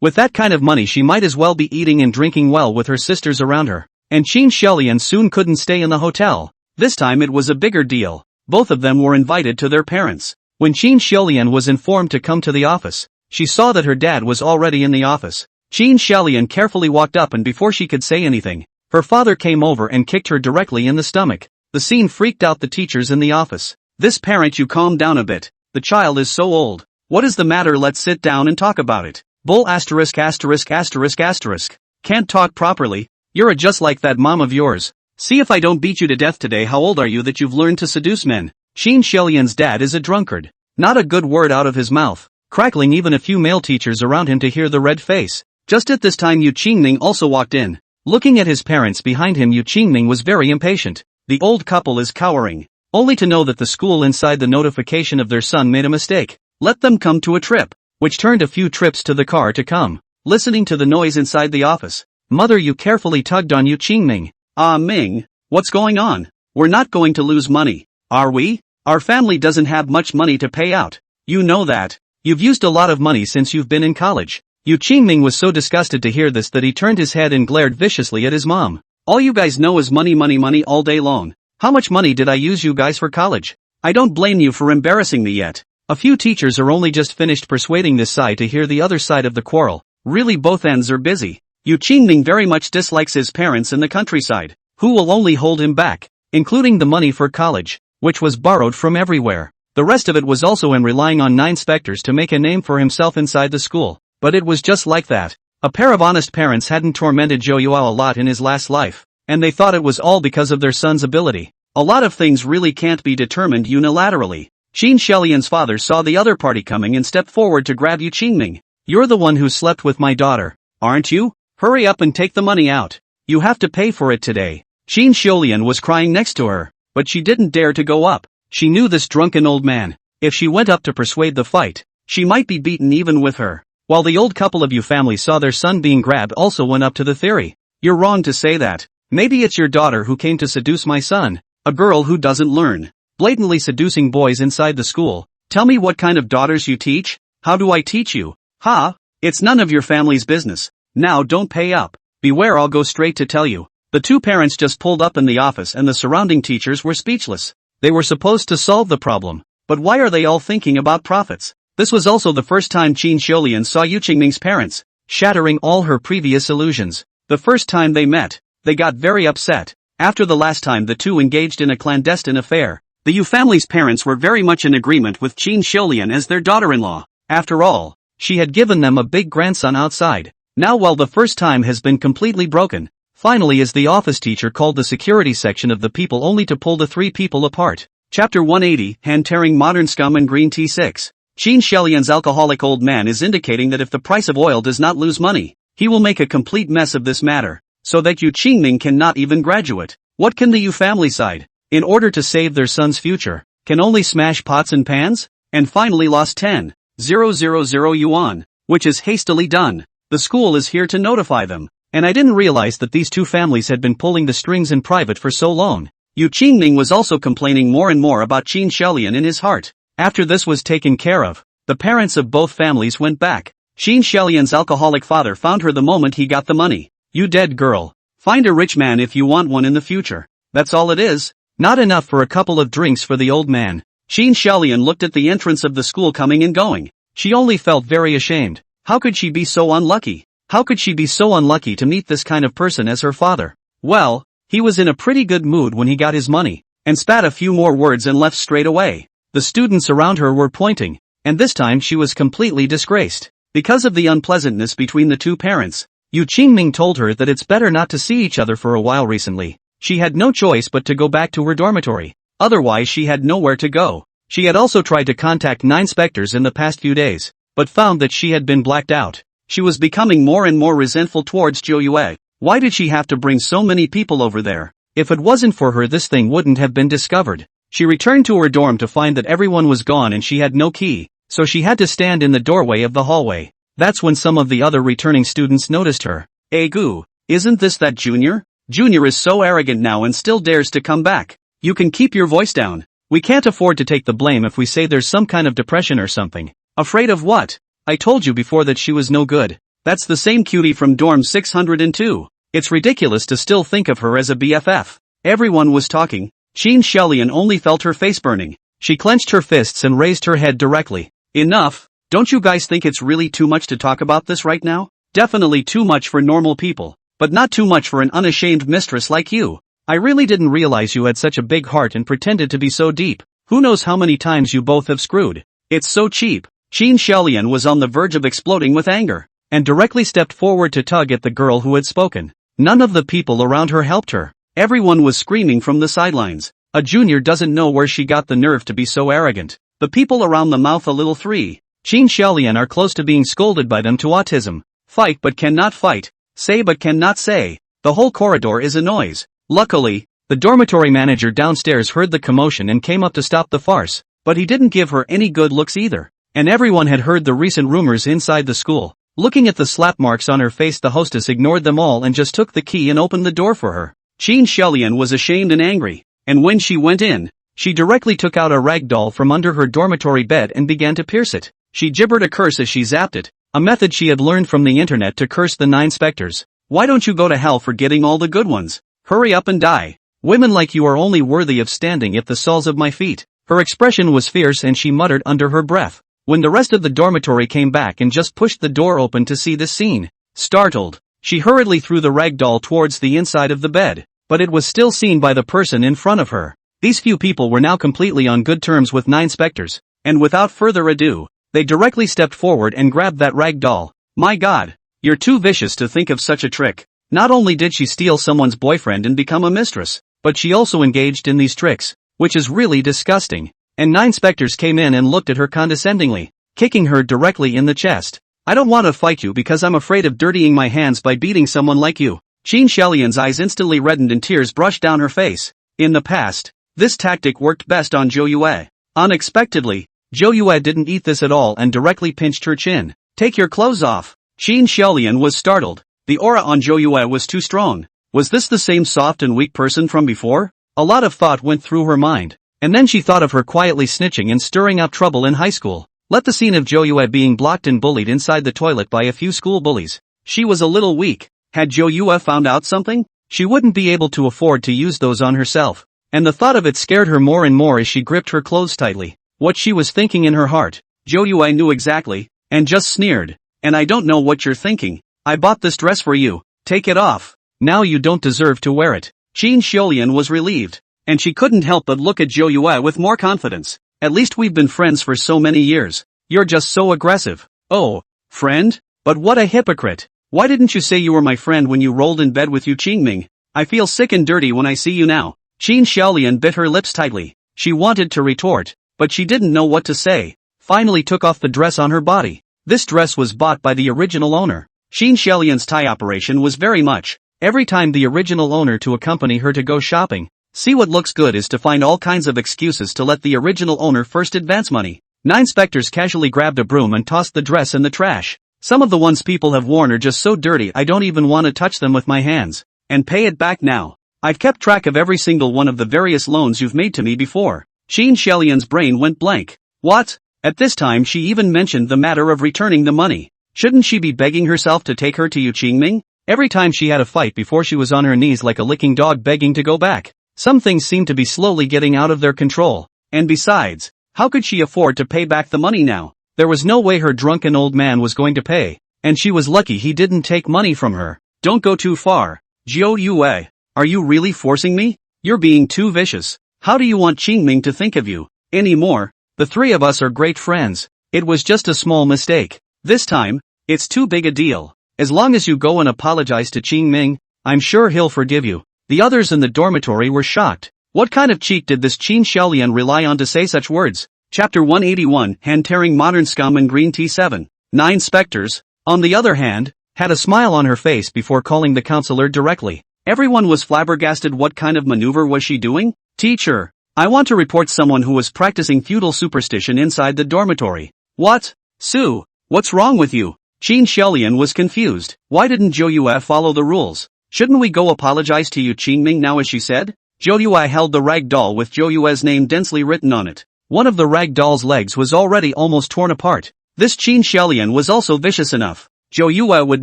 With that kind of money she might as well be eating and drinking well with her sisters around her. And Qin Xiaolian soon couldn't stay in the hotel. This time it was a bigger deal. Both of them were invited to their parents. When Qin Xiaolian was informed to come to the office, she saw that her dad was already in the office. Qin Xiaolian carefully walked up and before she could say anything, her father came over and kicked her directly in the stomach. The scene freaked out the teachers in the office. This parent, you calm down a bit. The child is so old. What is the matter? Let's sit down and talk about it. Bull asterisk asterisk asterisk asterisk. Can't talk properly. You're just like that mom of yours. See if I don't beat you to death today. How old are you that you've learned to seduce men? Qin Xiaolian's dad is a drunkard. Not a good word out of his mouth, crackling even a few male teachers around him to hear the red face. Just at this time Yu Qingming also walked in. Looking at his parents behind him, Yu Qingming was very impatient. The old couple is cowering, only to know that the school inside the notification of their son made a mistake. Let them come to a trip, which turned a few trips to the car to come. Listening to the noise inside the office, Mother Yu carefully tugged on Yu Qingming. Ming, what's going on? We're not going to lose money, are we? Our family doesn't have much money to pay out. You know that. You've used a lot of money since you've been in college. Yu Qingming was so disgusted to hear this that he turned his head and glared viciously at his mom. All you guys know is money, money, money all day long. How much money did I use you guys for college? I don't blame you for embarrassing me yet. A few teachers are only just finished persuading this side to hear the other side of the quarrel. Really both ends are busy. Yu Qingming very much dislikes his parents in the countryside, who will only hold him back, including the money for college. which was borrowed from everywhere. The rest of it was also in relying on 9 specters to make a name for himself inside the school. But it was just like that. A pair of honest parents hadn't tormented Zhou Yuao a lot in his last life, and they thought it was all because of their son's ability. A lot of things really can't be determined unilaterally. Qin Shelian's father saw the other party coming and stepped forward to grab Yu Qingming. "You're the one who slept with my daughter, aren't you? Hurry up and take the money out. You have to pay for it today." Qin Shelian was crying next to her, but she didn't dare to go up. She knew this drunken old man. If she went up to persuade the fight, she might be beaten even with her. While the old couple of Yu family saw their son being grabbed also went up to the theory. "You're wrong to say that. Maybe it's your daughter who came to seduce my son. A girl who doesn't learn. Blatantly seducing boys inside the school. Tell me what kind of daughters you teach? How do I teach you? Ha? It's none of your family's business. Now don't pay up. Beware, I'll go straight to tell you." The two parents just pulled up in the office and the surrounding teachers were speechless. They were supposed to solve the problem. But why are they all thinking about profits? This was also the first time Qin Shelian saw Yu Qingming's parents, shattering all her previous illusions. The first time they met, they got very upset. After the last time the two engaged in a clandestine affair, the Yu family's parents were very much in agreement with Qin Shelian as their daughter-in-law. After all, she had given them a big grandson outside. Now while the first time has been completely broken, finally as the office teacher called the security section of the people only to pull the 3 people apart. Chapter 180, Hand-Tearing Modern Scum and Green Tea 6. Qin Shelian's alcoholic old man is indicating that if the price of oil does not lose money, he will make a complete mess of this matter, so that Yu Qingming cannot even graduate. What can the Yu family side, in order to save their son's future, can only smash pots and pans? And finally lost 10,000 yuan, which is hastily done. The school is here to notify them. And I didn't realize that these two families had been pulling the strings in private for so long. Yu Qingming was also complaining more and more about Qin Shelian in his heart. After this was taken care of, the parents of both families went back. Qin Shelian's alcoholic father found her the moment he got the money. "You dead girl. Find a rich man if you want one in the future. That's all it is." Not enough for a couple of drinks for the old man. Qin Shelian looked at the entrance of the school coming and going. She only felt very ashamed. How could she be so unlucky? How could she be so unlucky to meet this kind of person as her father? Well, he was in a pretty good mood when he got his money, and spat a few more words and left straight away. The students around her were pointing, and this time she was completely disgraced. Because of the unpleasantness between the two parents, Yu Qingming told her that it's better not to see each other for a while recently. She had no choice but to go back to her dormitory. Otherwise she had nowhere to go. She had also tried to contact 9 specters in the past few days, but found that she had been blacked out. She was becoming more and more resentful towards Zhou Yue. Why did she have to bring so many people over there? If it wasn't for her, this thing wouldn't have been discovered. She returned to her dorm to find that everyone was gone and she had no key, so she had to stand in the doorway of the hallway. That's when some of the other returning students noticed her. "Hey Gu, isn't this that Junior? Junior is so arrogant now and still dares to come back. You can keep your voice down. We can't afford to take the blame if we say there's some kind of depression or something." "Afraid of what? I told you before that she was no good. That's the same cutie from dorm 602. It's ridiculous to still think of her as a BFF." Everyone was talking. Qin Shelian only felt her face burning. She clenched her fists and raised her head directly. "Enough, don't you guys think it's really too much to talk about this right now? Definitely too much for normal people, but not too much for an unashamed mistress like you. I really didn't realize you had such a big heart and pretended to be so deep. Who knows how many times you both have screwed. It's so cheap." Qin Shelian was on the verge of exploding with anger, and directly stepped forward to tug at the girl who had spoken. None of the people around her helped her. Everyone was screaming from the sidelines. "A junior doesn't know where she got the nerve to be so arrogant." The people around the mouth a little. 3. Qin Shelian are close to being scolded by them to autism. Fight but cannot fight. Say but cannot say. The whole corridor is a noise. Luckily, the dormitory manager downstairs heard the commotion and came up to stop the farce, but he didn't give her any good looks either. And everyone had heard the recent rumors inside the school. Looking at the slap marks on her face, the hostess ignored them all and just took the key and opened the door for her. Qin Shelian was ashamed and angry, and when she went in, she directly took out a rag doll from under her dormitory bed and began to pierce it. She gibbered a curse as she zapped it, a method she had learned from the internet to curse the 9 specters. "Why don't you go to hell for getting all the good ones? Hurry up and die. Women like you are only worthy of standing at the soles of my feet." Her expression was fierce and she muttered under her breath. When the rest of the dormitory came back and just pushed the door open to see this scene, startled, she hurriedly threw the rag doll towards the inside of the bed, but it was still seen by the person in front of her. These few people were now completely on good terms with 9 specters, and without further ado, they directly stepped forward and grabbed that rag doll. My god, you're too vicious to think of such a trick. Not only did she steal someone's boyfriend and become a mistress, but she also engaged in these tricks, which is really disgusting. And 9 specters came in and looked at her condescendingly, kicking her directly in the chest. I don't want to fight you because I'm afraid of dirtying my hands by beating someone like you. Qin Xiaolian's eyes instantly reddened and tears brushed down her face. In the past, this tactic worked best on Zhou Yue. Unexpectedly, Zhou Yue didn't eat this at all and directly pinched her chin. Take your clothes off. Qin Xiaolian was startled. The aura on Zhou Yue was too strong. Was this the same soft and weak person from before? A lot of thought went through her mind, and then she thought of her quietly snitching and stirring up trouble in high school. Let the scene of Zhou Yue being blocked and bullied inside the toilet by a few school bullies. She was a little weak. Had Zhou Yue found out something, she wouldn't be able to afford to use those on herself. And the thought of it scared her more and more as she gripped her clothes tightly. What she was thinking in her heart, Zhou Yue knew exactly, and just sneered. And I don't know what you're thinking. I bought this dress for you. Take it off. Now you don't deserve to wear it. Qin Xiaolian was relieved, and she couldn't help but look at Zhou Yue with more confidence. At least we've been friends for so many years. You're just so aggressive. Oh, friend? But what a hypocrite. Why didn't you say you were my friend when you rolled in bed with Yu Qingming? I feel sick and dirty when I see you now. Qin Xiaolian bit her lips tightly. She wanted to retort, but she didn't know what to say. Finally took off the dress on her body. This dress was bought by the original owner. Qin Xiaolian's Thai operation was very much every time the original owner to accompany her to go shopping. See what looks good is to find all kinds of excuses to let the original owner first advance money. 9 specters casually grabbed a broom and tossed the dress in the trash. Some of the ones people have worn are just so dirty I don't even want to touch them with my hands. And pay it back now. I've kept track of every single one of the various loans you've made to me before. Qin Xiaolian's brain went blank. What? At this time she even mentioned the matter of returning the money. Shouldn't she be begging herself to take her to Yu Qingming? Every time she had a fight before she was on her knees like a licking dog begging to go back. Some things seemed to be slowly getting out of their control. And besides, how could she afford to pay back the money now? There was no way her drunken old man was going to pay. And she was lucky he didn't take money from her. Don't go too far. Zhou Yue, are you really forcing me? You're being too vicious. How do you want Qingming to think of you anymore? The three of us are great friends. It was just a small mistake. This time, it's too big a deal. As long as you go and apologize to Qingming, I'm sure he'll forgive you. The others in the dormitory were shocked. What kind of cheek did this Qin Xiaolian rely on to say such words? Chapter 181, Hand-Tearing Modern Scum and Green Tea 7. 9 specters, on the other hand, had a smile on her face before calling the counselor directly. Everyone was flabbergasted. What kind of maneuver was she doing? Teacher, I want to report someone who was practicing feudal superstition inside the dormitory. What? Sue, what's wrong with you? Qin Xiaolian was confused. Why didn't Zhou Yue follow the rules? Shouldn't we go apologize to Yu Qingming now, as she said? Zhou Yue held the rag doll with Zhou Yue's name densely written on it. One of the rag doll's legs was already almost torn apart. This Qin Xiaolian was also vicious enough. Zhou Yue would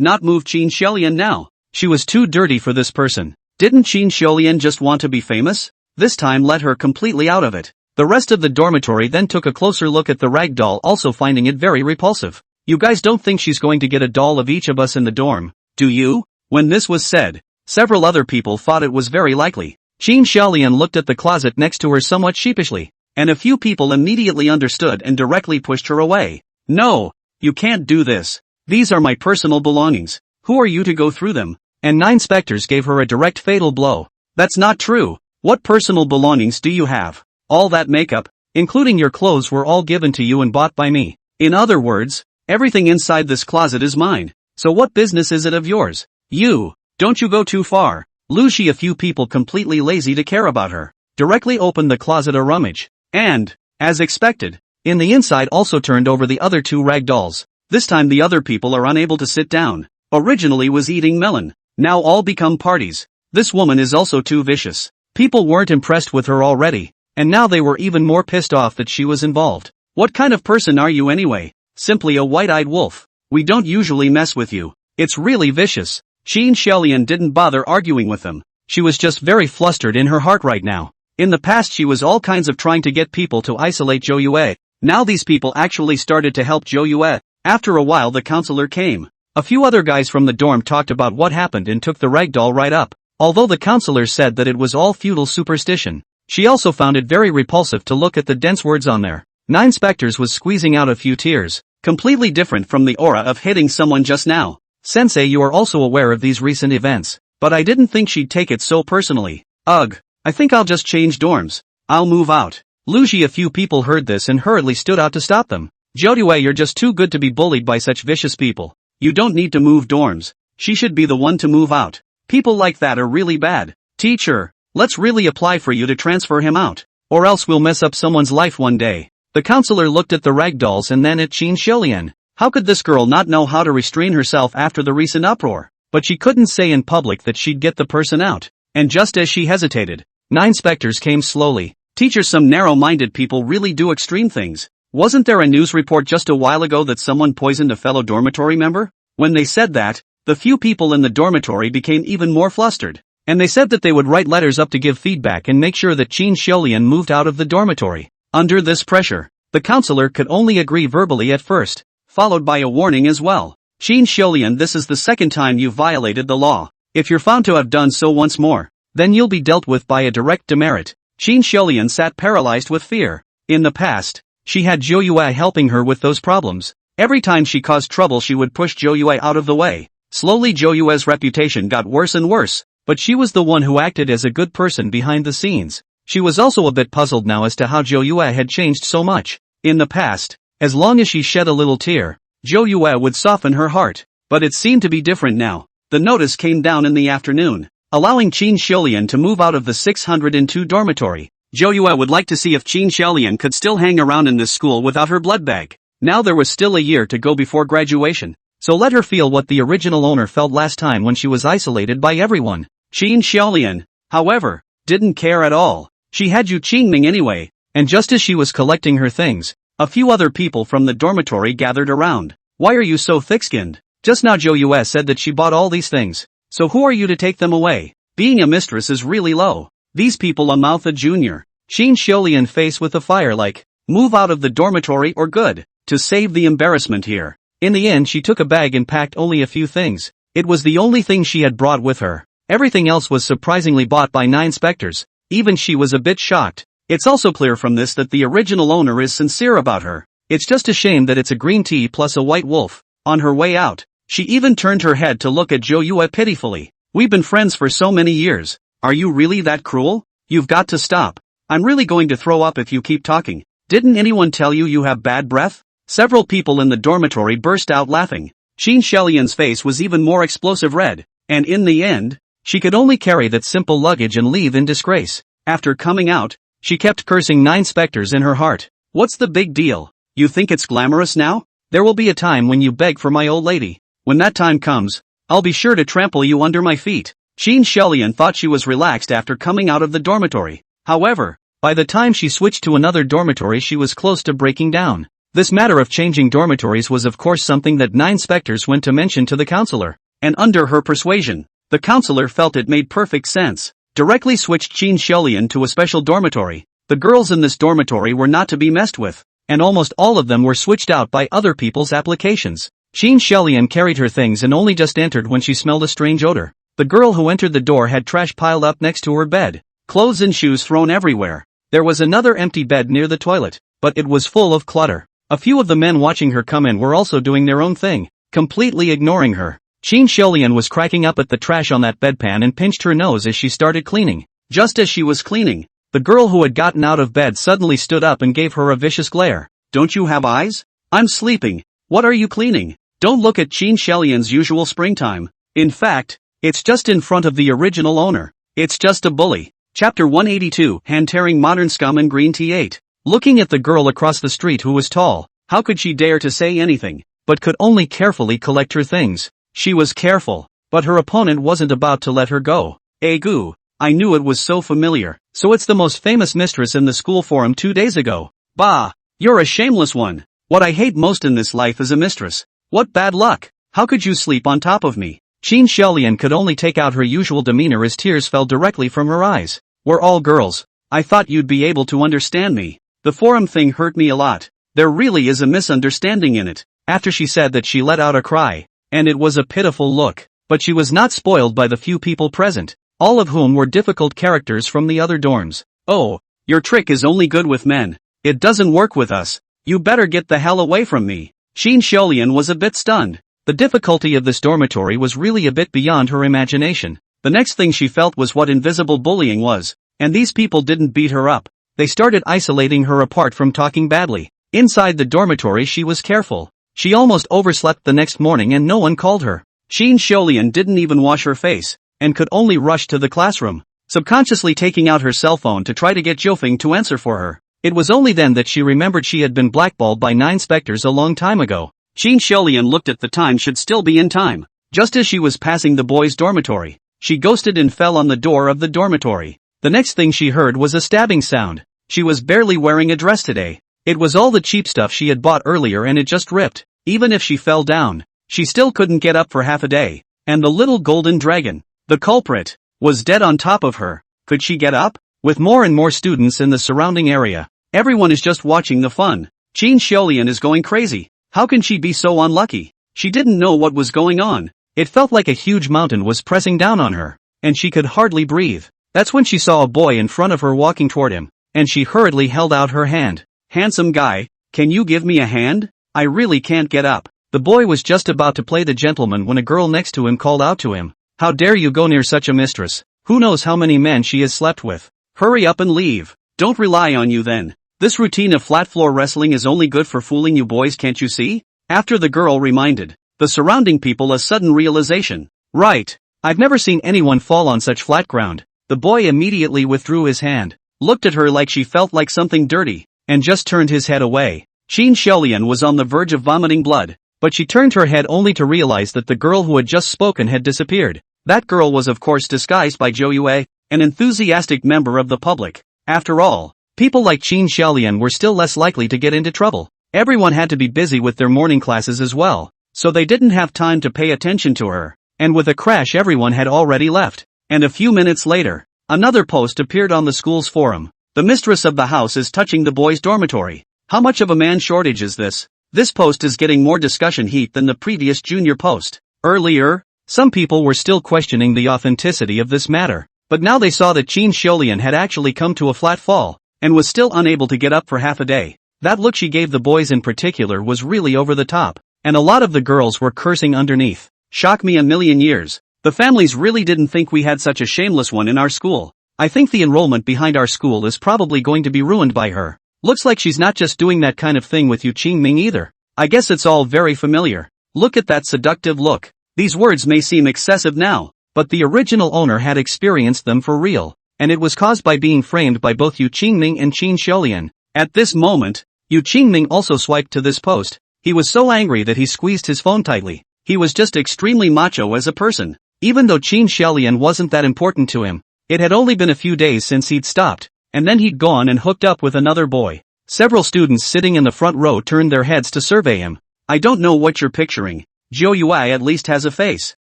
not move Qin Xiaolian now. She was too dirty for this person. Didn't Qin Xiaolian just want to be famous? This time let her completely out of it. The rest of the dormitory then took a closer look at the rag doll, also finding it very repulsive. You guys don't think she's going to get a doll of each of us in the dorm, do you? When this was said, several other people thought it was very likely. Qin Xiaolian looked at the closet next to her somewhat sheepishly, and a few people immediately understood and directly pushed her away. No, you can't do this. These are my personal belongings. Who are you to go through them? And 9 specters gave her a direct fatal blow. That's not true. What personal belongings do you have? All that makeup, including your clothes, were all given to you and bought by me. In other words, everything inside this closet is mine. So what business is it of yours? You, don't you go too far. Lucy. A few people completely lazy to care about her, directly opened the closet a rummage. And, as expected, in the inside also turned over the other 2 rag dolls. This time the other people are unable to sit down. Originally was eating melon. Now all become parties. This woman is also too vicious. People weren't impressed with her already, and now they were even more pissed off that she was involved. What kind of person are you anyway? Simply a white-eyed wolf. We don't usually mess with you. It's really vicious. Qin Xiaolian didn't bother arguing with them. She was just very flustered in her heart right now. In the past she was all kinds of trying to get people to isolate Zhou Yue. Now these people actually started to help Zhou Yue. After a while the counselor came. A few other guys from the dorm talked about what happened and took the rag doll right up. Although the counselor said that it was all feudal superstition, She also found it very repulsive to look at the dense words on there. Nine Spectres was squeezing out a few tears, completely different from the aura of hitting someone just now. Sensei, you are also aware of these recent events, but I didn't think she'd take it so personally. Ugh, I think I'll just change dorms. I'll move out. Luigi. A few people heard this and hurriedly stood out to stop them. Jodue, you're just too good to be bullied by such vicious people. You don't need to move dorms. She should be the one to move out. People like that are really bad. Teacher, let's really apply for you to transfer him out, or else we'll mess up someone's life one day. The counselor looked at the ragdolls and then at Qin Xiulian. How could this girl not know how to restrain herself after the recent uproar? But she couldn't say in public that she'd get the person out. And just as she hesitated, 9 specters came slowly. Teacher, some narrow-minded people really do extreme things. Wasn't there a news report just a while ago that someone poisoned a fellow dormitory member? When they said that, the few people in the dormitory became even more flustered. And they said that they would write letters up to give feedback and make sure that Qin Xiulian moved out of the dormitory. Under this pressure, the counselor could only agree verbally at first, followed by a warning as well. Qin Xiulian, this is the second time you've violated the law. If you're found to have done so once more, then you'll be dealt with by a direct demerit. Qin Xiulian sat paralyzed with fear. In the past, she had Zhou Yue helping her with those problems. Every time she caused trouble she would push Zhou Yue out of the way. Slowly Zhou Yue's reputation got worse and worse, but she was the one who acted as a good person behind the scenes. She was also a bit puzzled now as to how Zhou Yue had changed so much. In the past, as long as she shed a little tear, Zhou Yue would soften her heart. But it seemed to be different now. The notice came down in the afternoon, allowing Qin Xiulian to move out of the 602 dormitory. Zhou Yue would like to see if Qin Xiulian could still hang around in this school without her blood bag. Now there was still a year to go before graduation, so let her feel what the original owner felt last time when she was isolated by everyone. Qin Xiulian, however, didn't care at all. She had Yu Qingming anyway, and just as she was collecting her things, a few other people from the dormitory gathered around. Why are you so thick-skinned? Just now Zhou Yue said that she bought all these things. So who are you to take them away? Being a mistress is really low. These people mouth a junior. Qin Xiulian face with a fire like, move out of the dormitory or good, to save the embarrassment here. In the end she took a bag and packed only a few things. It was the only thing she had brought with her. Everything else was surprisingly bought by 9 specters. Even she was a bit shocked. It's also clear from this that the original owner is sincere about her. It's just a shame that it's a green tea plus a white wolf. On her way out, she even turned her head to look at Zhou Yue pitifully. We've been friends for so many years. Are you really that cruel? You've got to stop. I'm really going to throw up if you keep talking. Didn't anyone tell you you have bad breath? Several people in the dormitory burst out laughing. Qin Xiulian's face was even more explosive red, and in the end, she could only carry that simple luggage and leave in disgrace. After coming out, she kept cursing 9 specters in her heart. What's the big deal? You think it's glamorous now? There will be a time when you beg for my old lady. When that time comes, I'll be sure to trample you under my feet. Qin Xiulian thought she was relaxed after coming out of the dormitory. However, by the time she switched to another dormitory she was close to breaking down. This matter of changing dormitories was of course something that 9 specters went to mention to the counselor. And under her persuasion, the counselor felt it made perfect sense. Directly switched Qin Xiulian to a special dormitory. The girls in this dormitory were not to be messed with, and almost all of them were switched out by other people's applications. Qin Xiulian carried her things and only just entered when she smelled a strange odor. The girl who entered the door had trash piled up next to her bed, clothes and shoes thrown everywhere. There was another empty bed near the toilet, but it was full of clutter. A few of the men watching her come in were also doing their own thing, completely ignoring her. Qin Xiulian was cracking up at the trash on that bedpan and pinched her nose as she started cleaning. Just as she was cleaning, the girl who had gotten out of bed suddenly stood up and gave her a vicious glare. Don't you have eyes? I'm sleeping. What are you cleaning? Don't look at Qin Xiulian's usual springtime. In fact, it's just in front of the original owner. It's just a bully. Chapter 182, Hand-Tearing Modern Scum and Green Tea 8. Looking at the girl across the street who was tall, how could she dare to say anything, but could only carefully collect her things. She was careful, but her opponent wasn't about to let her go. Goo, I knew it was so familiar. So it's the most famous mistress in the school forum 2 days ago. Bah, you're a shameless one. What I hate most in this life is a mistress. What bad luck. How could you sleep on top of me? Qin Xiulian could only take out her usual demeanor as tears fell directly from her eyes. We're all girls. I thought you'd be able to understand me. The forum thing hurt me a lot. There really is a misunderstanding in it. After she said that she let out a cry. And it was a pitiful look, but she was not spoiled by the few people present, all of whom were difficult characters from the other dorms. Oh, your trick is only good with men. It doesn't work with us. You better get the hell away from me. Qin Xiaolian was a bit stunned. The difficulty of this dormitory was really a bit beyond her imagination. The next thing she felt was what invisible bullying was. And these people didn't beat her up. They started isolating her apart from talking badly. Inside the dormitory she was careful. She almost overslept the next morning and no one called her. Qin Xiaolian didn't even wash her face, and could only rush to the classroom, subconsciously taking out her cell phone to try to get Jiufeng to answer for her. It was only then that she remembered she had been blackballed by 9 specters a long time ago. Qin Xiaolian looked at the time should still be in time. Just as she was passing the boys' dormitory, she ghosted and fell on the door of the dormitory. The next thing she heard was a stabbing sound. She was barely wearing a dress today. It was all the cheap stuff she had bought earlier and it just ripped. Even if she fell down, she still couldn't get up for half a day. And the little golden dragon, the culprit, was dead on top of her. Could she get up? With more and more students in the surrounding area, everyone is just watching the fun. Qin Xiaolian is going crazy. How can she be so unlucky? She didn't know what was going on. It felt like a huge mountain was pressing down on her, and she could hardly breathe. That's when she saw a boy in front of her walking toward him, and she hurriedly held out her hand. Handsome guy, can you give me a hand? I really can't get up. The boy was just about to play the gentleman when a girl next to him called out to him. How dare you go near such a mistress? Who knows how many men she has slept with? Hurry up and leave. Don't rely on you then. This routine of flat floor wrestling is only good for fooling you boys, can't you see? After the girl reminded the surrounding people a sudden realization. Right. I've never seen anyone fall on such flat ground. The boy immediately withdrew his hand, looked at her like she felt like something dirty, and just turned his head away. Qin Xiaolian was on the verge of vomiting blood, but she turned her head only to realize that the girl who had just spoken had disappeared. That girl was of course disguised by Zhou Yue, an enthusiastic member of the public. After all, people like Qin Xiaolian were still less likely to get into trouble. Everyone had to be busy with their morning classes as well, so they didn't have time to pay attention to her. And with a crash everyone had already left. And a few minutes later, another post appeared on the school's forum. The mistress of the house is touching the boys' dormitory. How much of a man shortage is this? This post is getting more discussion heat than the previous junior post. Earlier, some people were still questioning the authenticity of this matter, but now they saw that Qin Xiaolian had actually come to a flat fall, and was still unable to get up for half a day. That look she gave the boys in particular was really over the top, and a lot of the girls were cursing underneath. Shock me a million years. The families really didn't think we had such a shameless one in our school. I think the enrollment behind our school is probably going to be ruined by her. Looks like she's not just doing that kind of thing with Yu Qingming either. I guess it's all very familiar. Look at that seductive look. These words may seem excessive now, but the original owner had experienced them for real, and it was caused by being framed by both Yu Qingming and Qin Xiaolian. At this moment, Yu Qingming also swiped to this post. He was so angry that he squeezed his phone tightly. He was just extremely macho as a person. Even though Qin Xiaolian wasn't that important to him, it had only been a few days since he'd stopped, and then he'd gone and hooked up with another boy. Several students sitting in the front row turned their heads to survey him. I don't know what you're picturing. Zhou Yue at least has a face.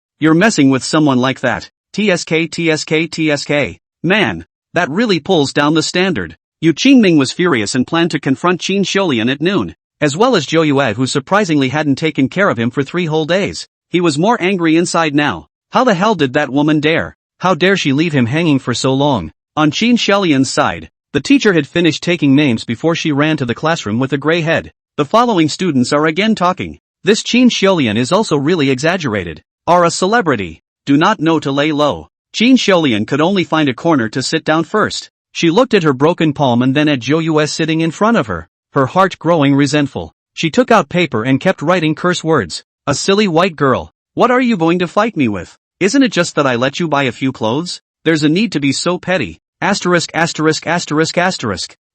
You're messing with someone like that. TSK. Man, that really pulls down the standard. Yu Qingming was furious and planned to confront Qin Xiaolian at noon, as well as Zhou Yue, who surprisingly hadn't taken care of him for 3 whole days. He was more angry inside now. How the hell did that woman dare? How dare she leave him hanging for so long? On Qin Xiaolian's side, the teacher had finished taking names before she ran to the classroom with a gray head. The following students are again talking. This Qin Xiaolian is also really exaggerated. Are a celebrity. Do not know to lay low. Qin Xiaolian could only find a corner to sit down first. She looked at her broken palm and then at Zhou Yue sitting in front of her, her heart growing resentful. She took out paper and kept writing curse words. A silly white girl. What are you going to fight me with? Isn't it just that I let you buy a few clothes? There's a need to be so petty. Asterisk.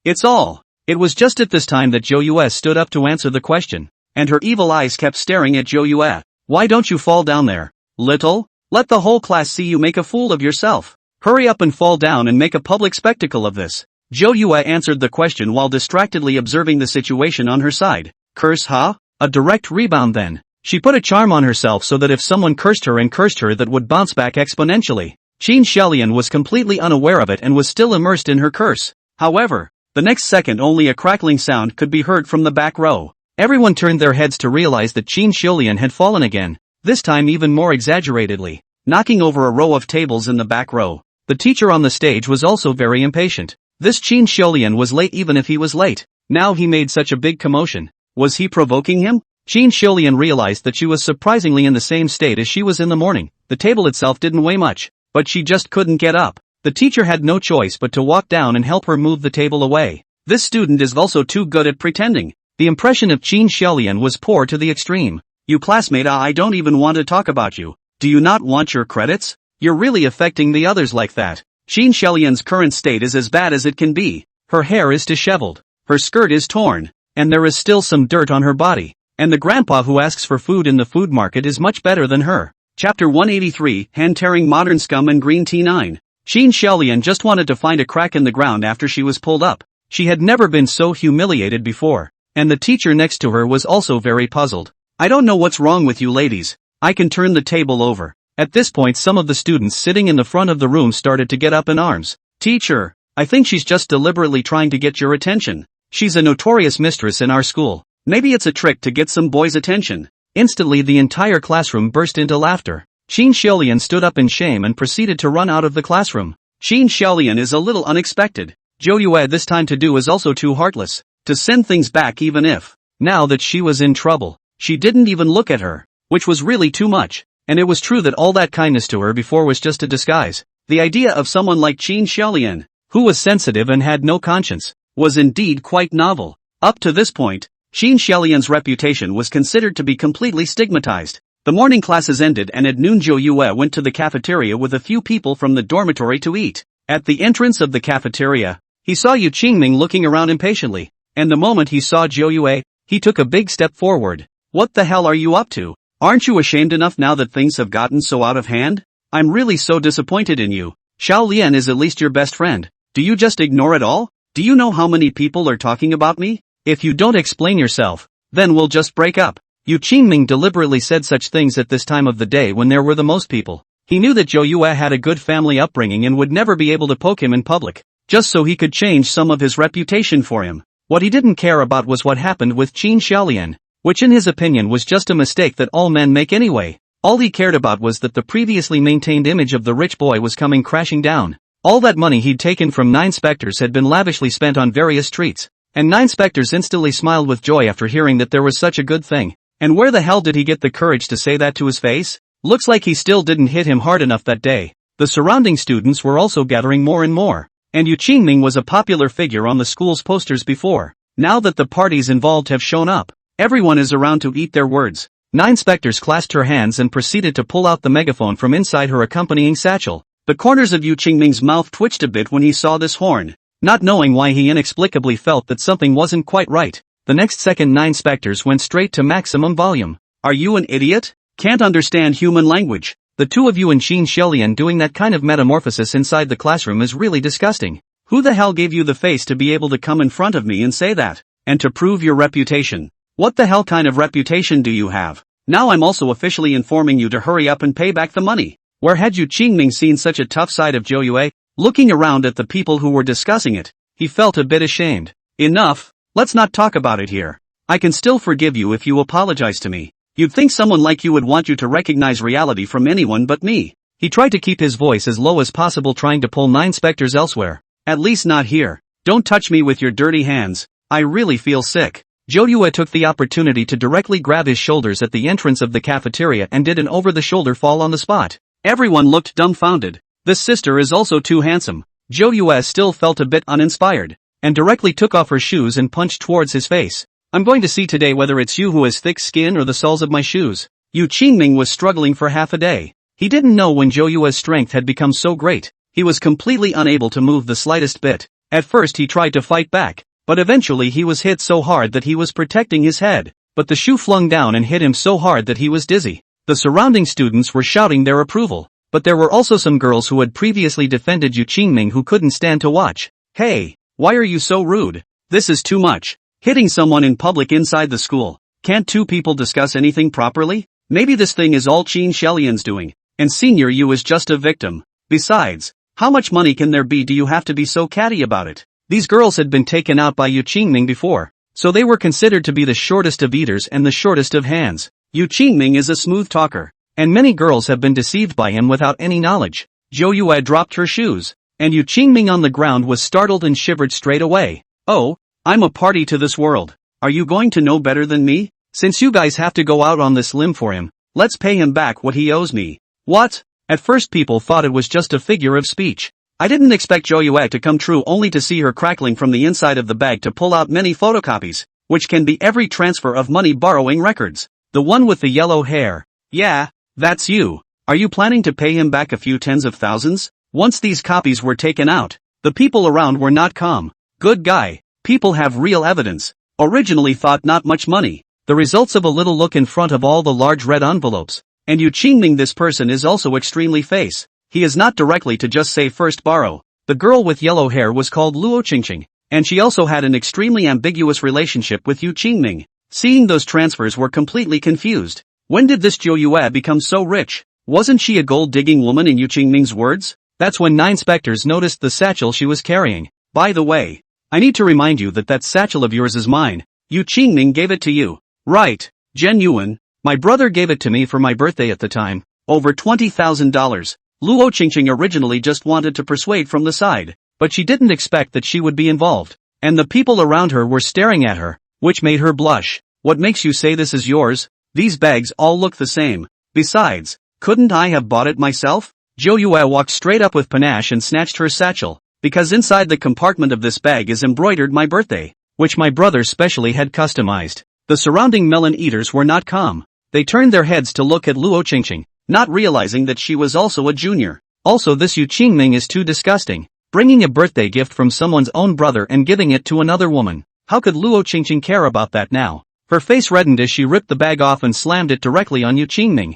It's all. It was just at this time that Zhou Yue stood up to answer the question, and her evil eyes kept staring at Zhou Yue. Why don't you fall down there, little? Let the whole class see you make a fool of yourself. Hurry up and fall down and make a public spectacle of this. Zhou Yue answered the question while distractedly observing the situation on her side. Curse, huh? A direct rebound then. She put a charm on herself so that if someone cursed her that would bounce back exponentially. Qin Xiaolian was completely unaware of it and was still immersed in her curse. However, the next second only a crackling sound could be heard from the back row. Everyone turned their heads to realize that Qin Xiaolian had fallen again, this time even more exaggeratedly, knocking over a row of tables in the back row. The teacher on the stage was also very impatient. This Qin Xiulian was late even if he was late. Now he made such a big commotion. Was he provoking him? Qin Xiulian realized that she was surprisingly in the same state as she was in the morning. The table itself didn't weigh much, but she just couldn't get up. The teacher had no choice but to walk down and help her move the table away. This student is also too good at pretending. The impression of Qin Xiulian was poor to the extreme. You classmate, I don't even want to talk about you. Do you not want your credits? You're really affecting the others like that. Qin Xiulian's current state is as bad as it can be. Her hair is disheveled. Her skirt is torn. And there is still some dirt on her body. And the grandpa who asks for food in the food market is much better than her. Chapter 183, Hand-Tearing Modern Scum and Green Tea 9. Qin Xiulian just wanted to find a crack in the ground after she was pulled up. She had never been so humiliated before. And the teacher next to her was also very puzzled. I don't know what's wrong with you ladies. I can turn the table over. At this point some of the students sitting in the front of the room started to get up in arms. Teacher, I think she's just deliberately trying to get your attention. She's a notorious mistress in our school. Maybe it's a trick to get some boys' attention. Instantly the entire classroom burst into laughter. Qin Xiulian stood up in shame and proceeded to run out of the classroom. Qin Xiulian is a little unexpected. Zhou Yue had this time to do is also too heartless. To send things back even if. Now that she was in trouble. She didn't even look at her. Which was really too much. And it was true that all that kindness to her before was just a disguise. The idea of someone like Qin Xiulian, who was sensitive and had no conscience, was indeed quite novel. Up to this point, Qin Xiulian's reputation was considered to be completely stigmatized. The morning classes ended and at noon Zhou Yue went to the cafeteria with a few people from the dormitory to eat. At the entrance of the cafeteria, he saw Yu Qingming looking around impatiently, and the moment he saw Zhou Yue, he took a big step forward. What the hell are you up to? Aren't you ashamed enough now that things have gotten so out of hand? I'm really so disappointed in you. Xiao Lian is at least your best friend. Do you just ignore it all? Do you know how many people are talking about me? If you don't explain yourself, then we'll just break up. Yu Qingming deliberately said such things at this time of the day when there were the most people. He knew that Zhou Yue had a good family upbringing and would never be able to poke him in public, just so he could change some of his reputation for him. What he didn't care about was what happened with Qin Xiulian, which in his opinion was just a mistake that all men make anyway. All he cared about was that the previously maintained image of the rich boy was coming crashing down. All that money he'd taken from 9 specters had been lavishly spent on various treats, and 9 specters instantly smiled with joy after hearing that there was such a good thing. And where the hell did he get the courage to say that to his face? Looks like he still didn't hit him hard enough that day. The surrounding students were also gathering more and more, and Yu Qingming was a popular figure on the school's posters before. Now that the parties involved have shown up, everyone is around to eat their words. 9 specters clasped her hands and proceeded to pull out the megaphone from inside her accompanying satchel. The corners of Yu Qingming's mouth twitched a bit when he saw this horn. Not knowing why he inexplicably felt that something wasn't quite right. The next second 9 specters went straight to maximum volume. Are you an idiot? Can't understand human language. The two of you and Qin Xiulian doing that kind of metamorphosis inside the classroom is really disgusting. Who the hell gave you the face to be able to come in front of me and say that? And to prove your reputation? What the hell kind of reputation do you have? Now I'm also officially informing you to hurry up and pay back the money. Where had Yu Qingming seen such a tough side of Zhou Yue? Looking around at the people who were discussing it, he felt a bit ashamed. Enough, let's not talk about it here. I can still forgive you if you apologize to me. You'd think someone like you would want you to recognize reality from anyone but me. He tried to keep his voice as low as possible, trying to pull 9 specters elsewhere. At least not here. Don't touch me with your dirty hands. I really feel sick. Zhou Yue took the opportunity to directly grab his shoulders at the entrance of the cafeteria and did an over-the-shoulder fall on the spot. Everyone looked dumbfounded. This sister is also too handsome. Zhou Yue still felt a bit uninspired, and directly took off her shoes and punched towards his face. I'm going to see today whether it's you who has thick skin or the soles of my shoes. Yu Qingming was struggling for half a day. He didn't know when Zhou Yue's strength had become so great. He was completely unable to move the slightest bit. At first he tried to fight back, but eventually he was hit so hard that he was protecting his head. But the shoe flung down and hit him so hard that he was dizzy. The surrounding students were shouting their approval, but there were also some girls who had previously defended Yu Qingming who couldn't stand to watch. Hey, why are you so rude? This is too much. Hitting someone in public inside the school. Can't two people discuss anything properly? Maybe this thing is all Qin Xiulian's doing, and Senior Yu is just a victim. Besides, how much money can there be? Do you have to be so catty about it? These girls had been taken out by Yu Qingming before, so they were considered to be the shortest of eaters and the shortest of hands. Yu Qingming is a smooth talker, and many girls have been deceived by him without any knowledge. Zhou Yue dropped her shoes, And Yu Qingming on the ground was startled and shivered straight away. Oh, I'm a party to this world. Are you going to know better than me? Since you guys have to go out on this limb for him, let's pay him back what he owes me. What? At first people thought it was just a figure of speech. I didn't expect Zhou Yue to come true only to see her crackling from the inside of the bag to pull out many photocopies, which can be every transfer of money borrowing records. The one with the yellow hair. Yeah, that's you. Are you planning to pay him back a few tens of thousands? Once these copies were taken out, the people around were not calm. Good guy. People have real evidence. Originally thought not much money. The results of a little look in front of all the large red envelopes. And Yu Qingming, this person is also extremely face. He is not directly to just say first borrow. The girl with yellow hair was called Luo Qingqing, and she also had an extremely ambiguous relationship with Yu Qingming. Seeing those transfers were completely confused. When did this Zhou Yue become so rich? Wasn't she a gold-digging woman in Yu Qingming's words? That's when 9 specters noticed the satchel she was carrying. By the way, I need to remind you that that satchel of yours is mine. Yu Qingming gave it to you. Right, Zhen Yuan. My brother gave it to me for my birthday at the time. Over $20,000. Luo Qingqing originally just wanted to persuade from the side, but she didn't expect that she would be involved. And the people around her were staring at her, which made her blush. What makes you say this is yours? These bags all look the same. Besides, couldn't I have bought it myself? Zhou Yue walked straight up with panache and snatched her satchel, because inside the compartment of this bag is embroidered my birthday, which my brother specially had customized. The surrounding melon eaters were not calm. They turned their heads to look at Luo Qingqing, not realizing that she was also a junior. Also, this Yu Qingming is too disgusting. Bringing a birthday gift from someone's own brother and giving it to another woman. How could Luo Qingqing care about that now? Her face reddened as she ripped the bag off and slammed it directly on Yu Qingming.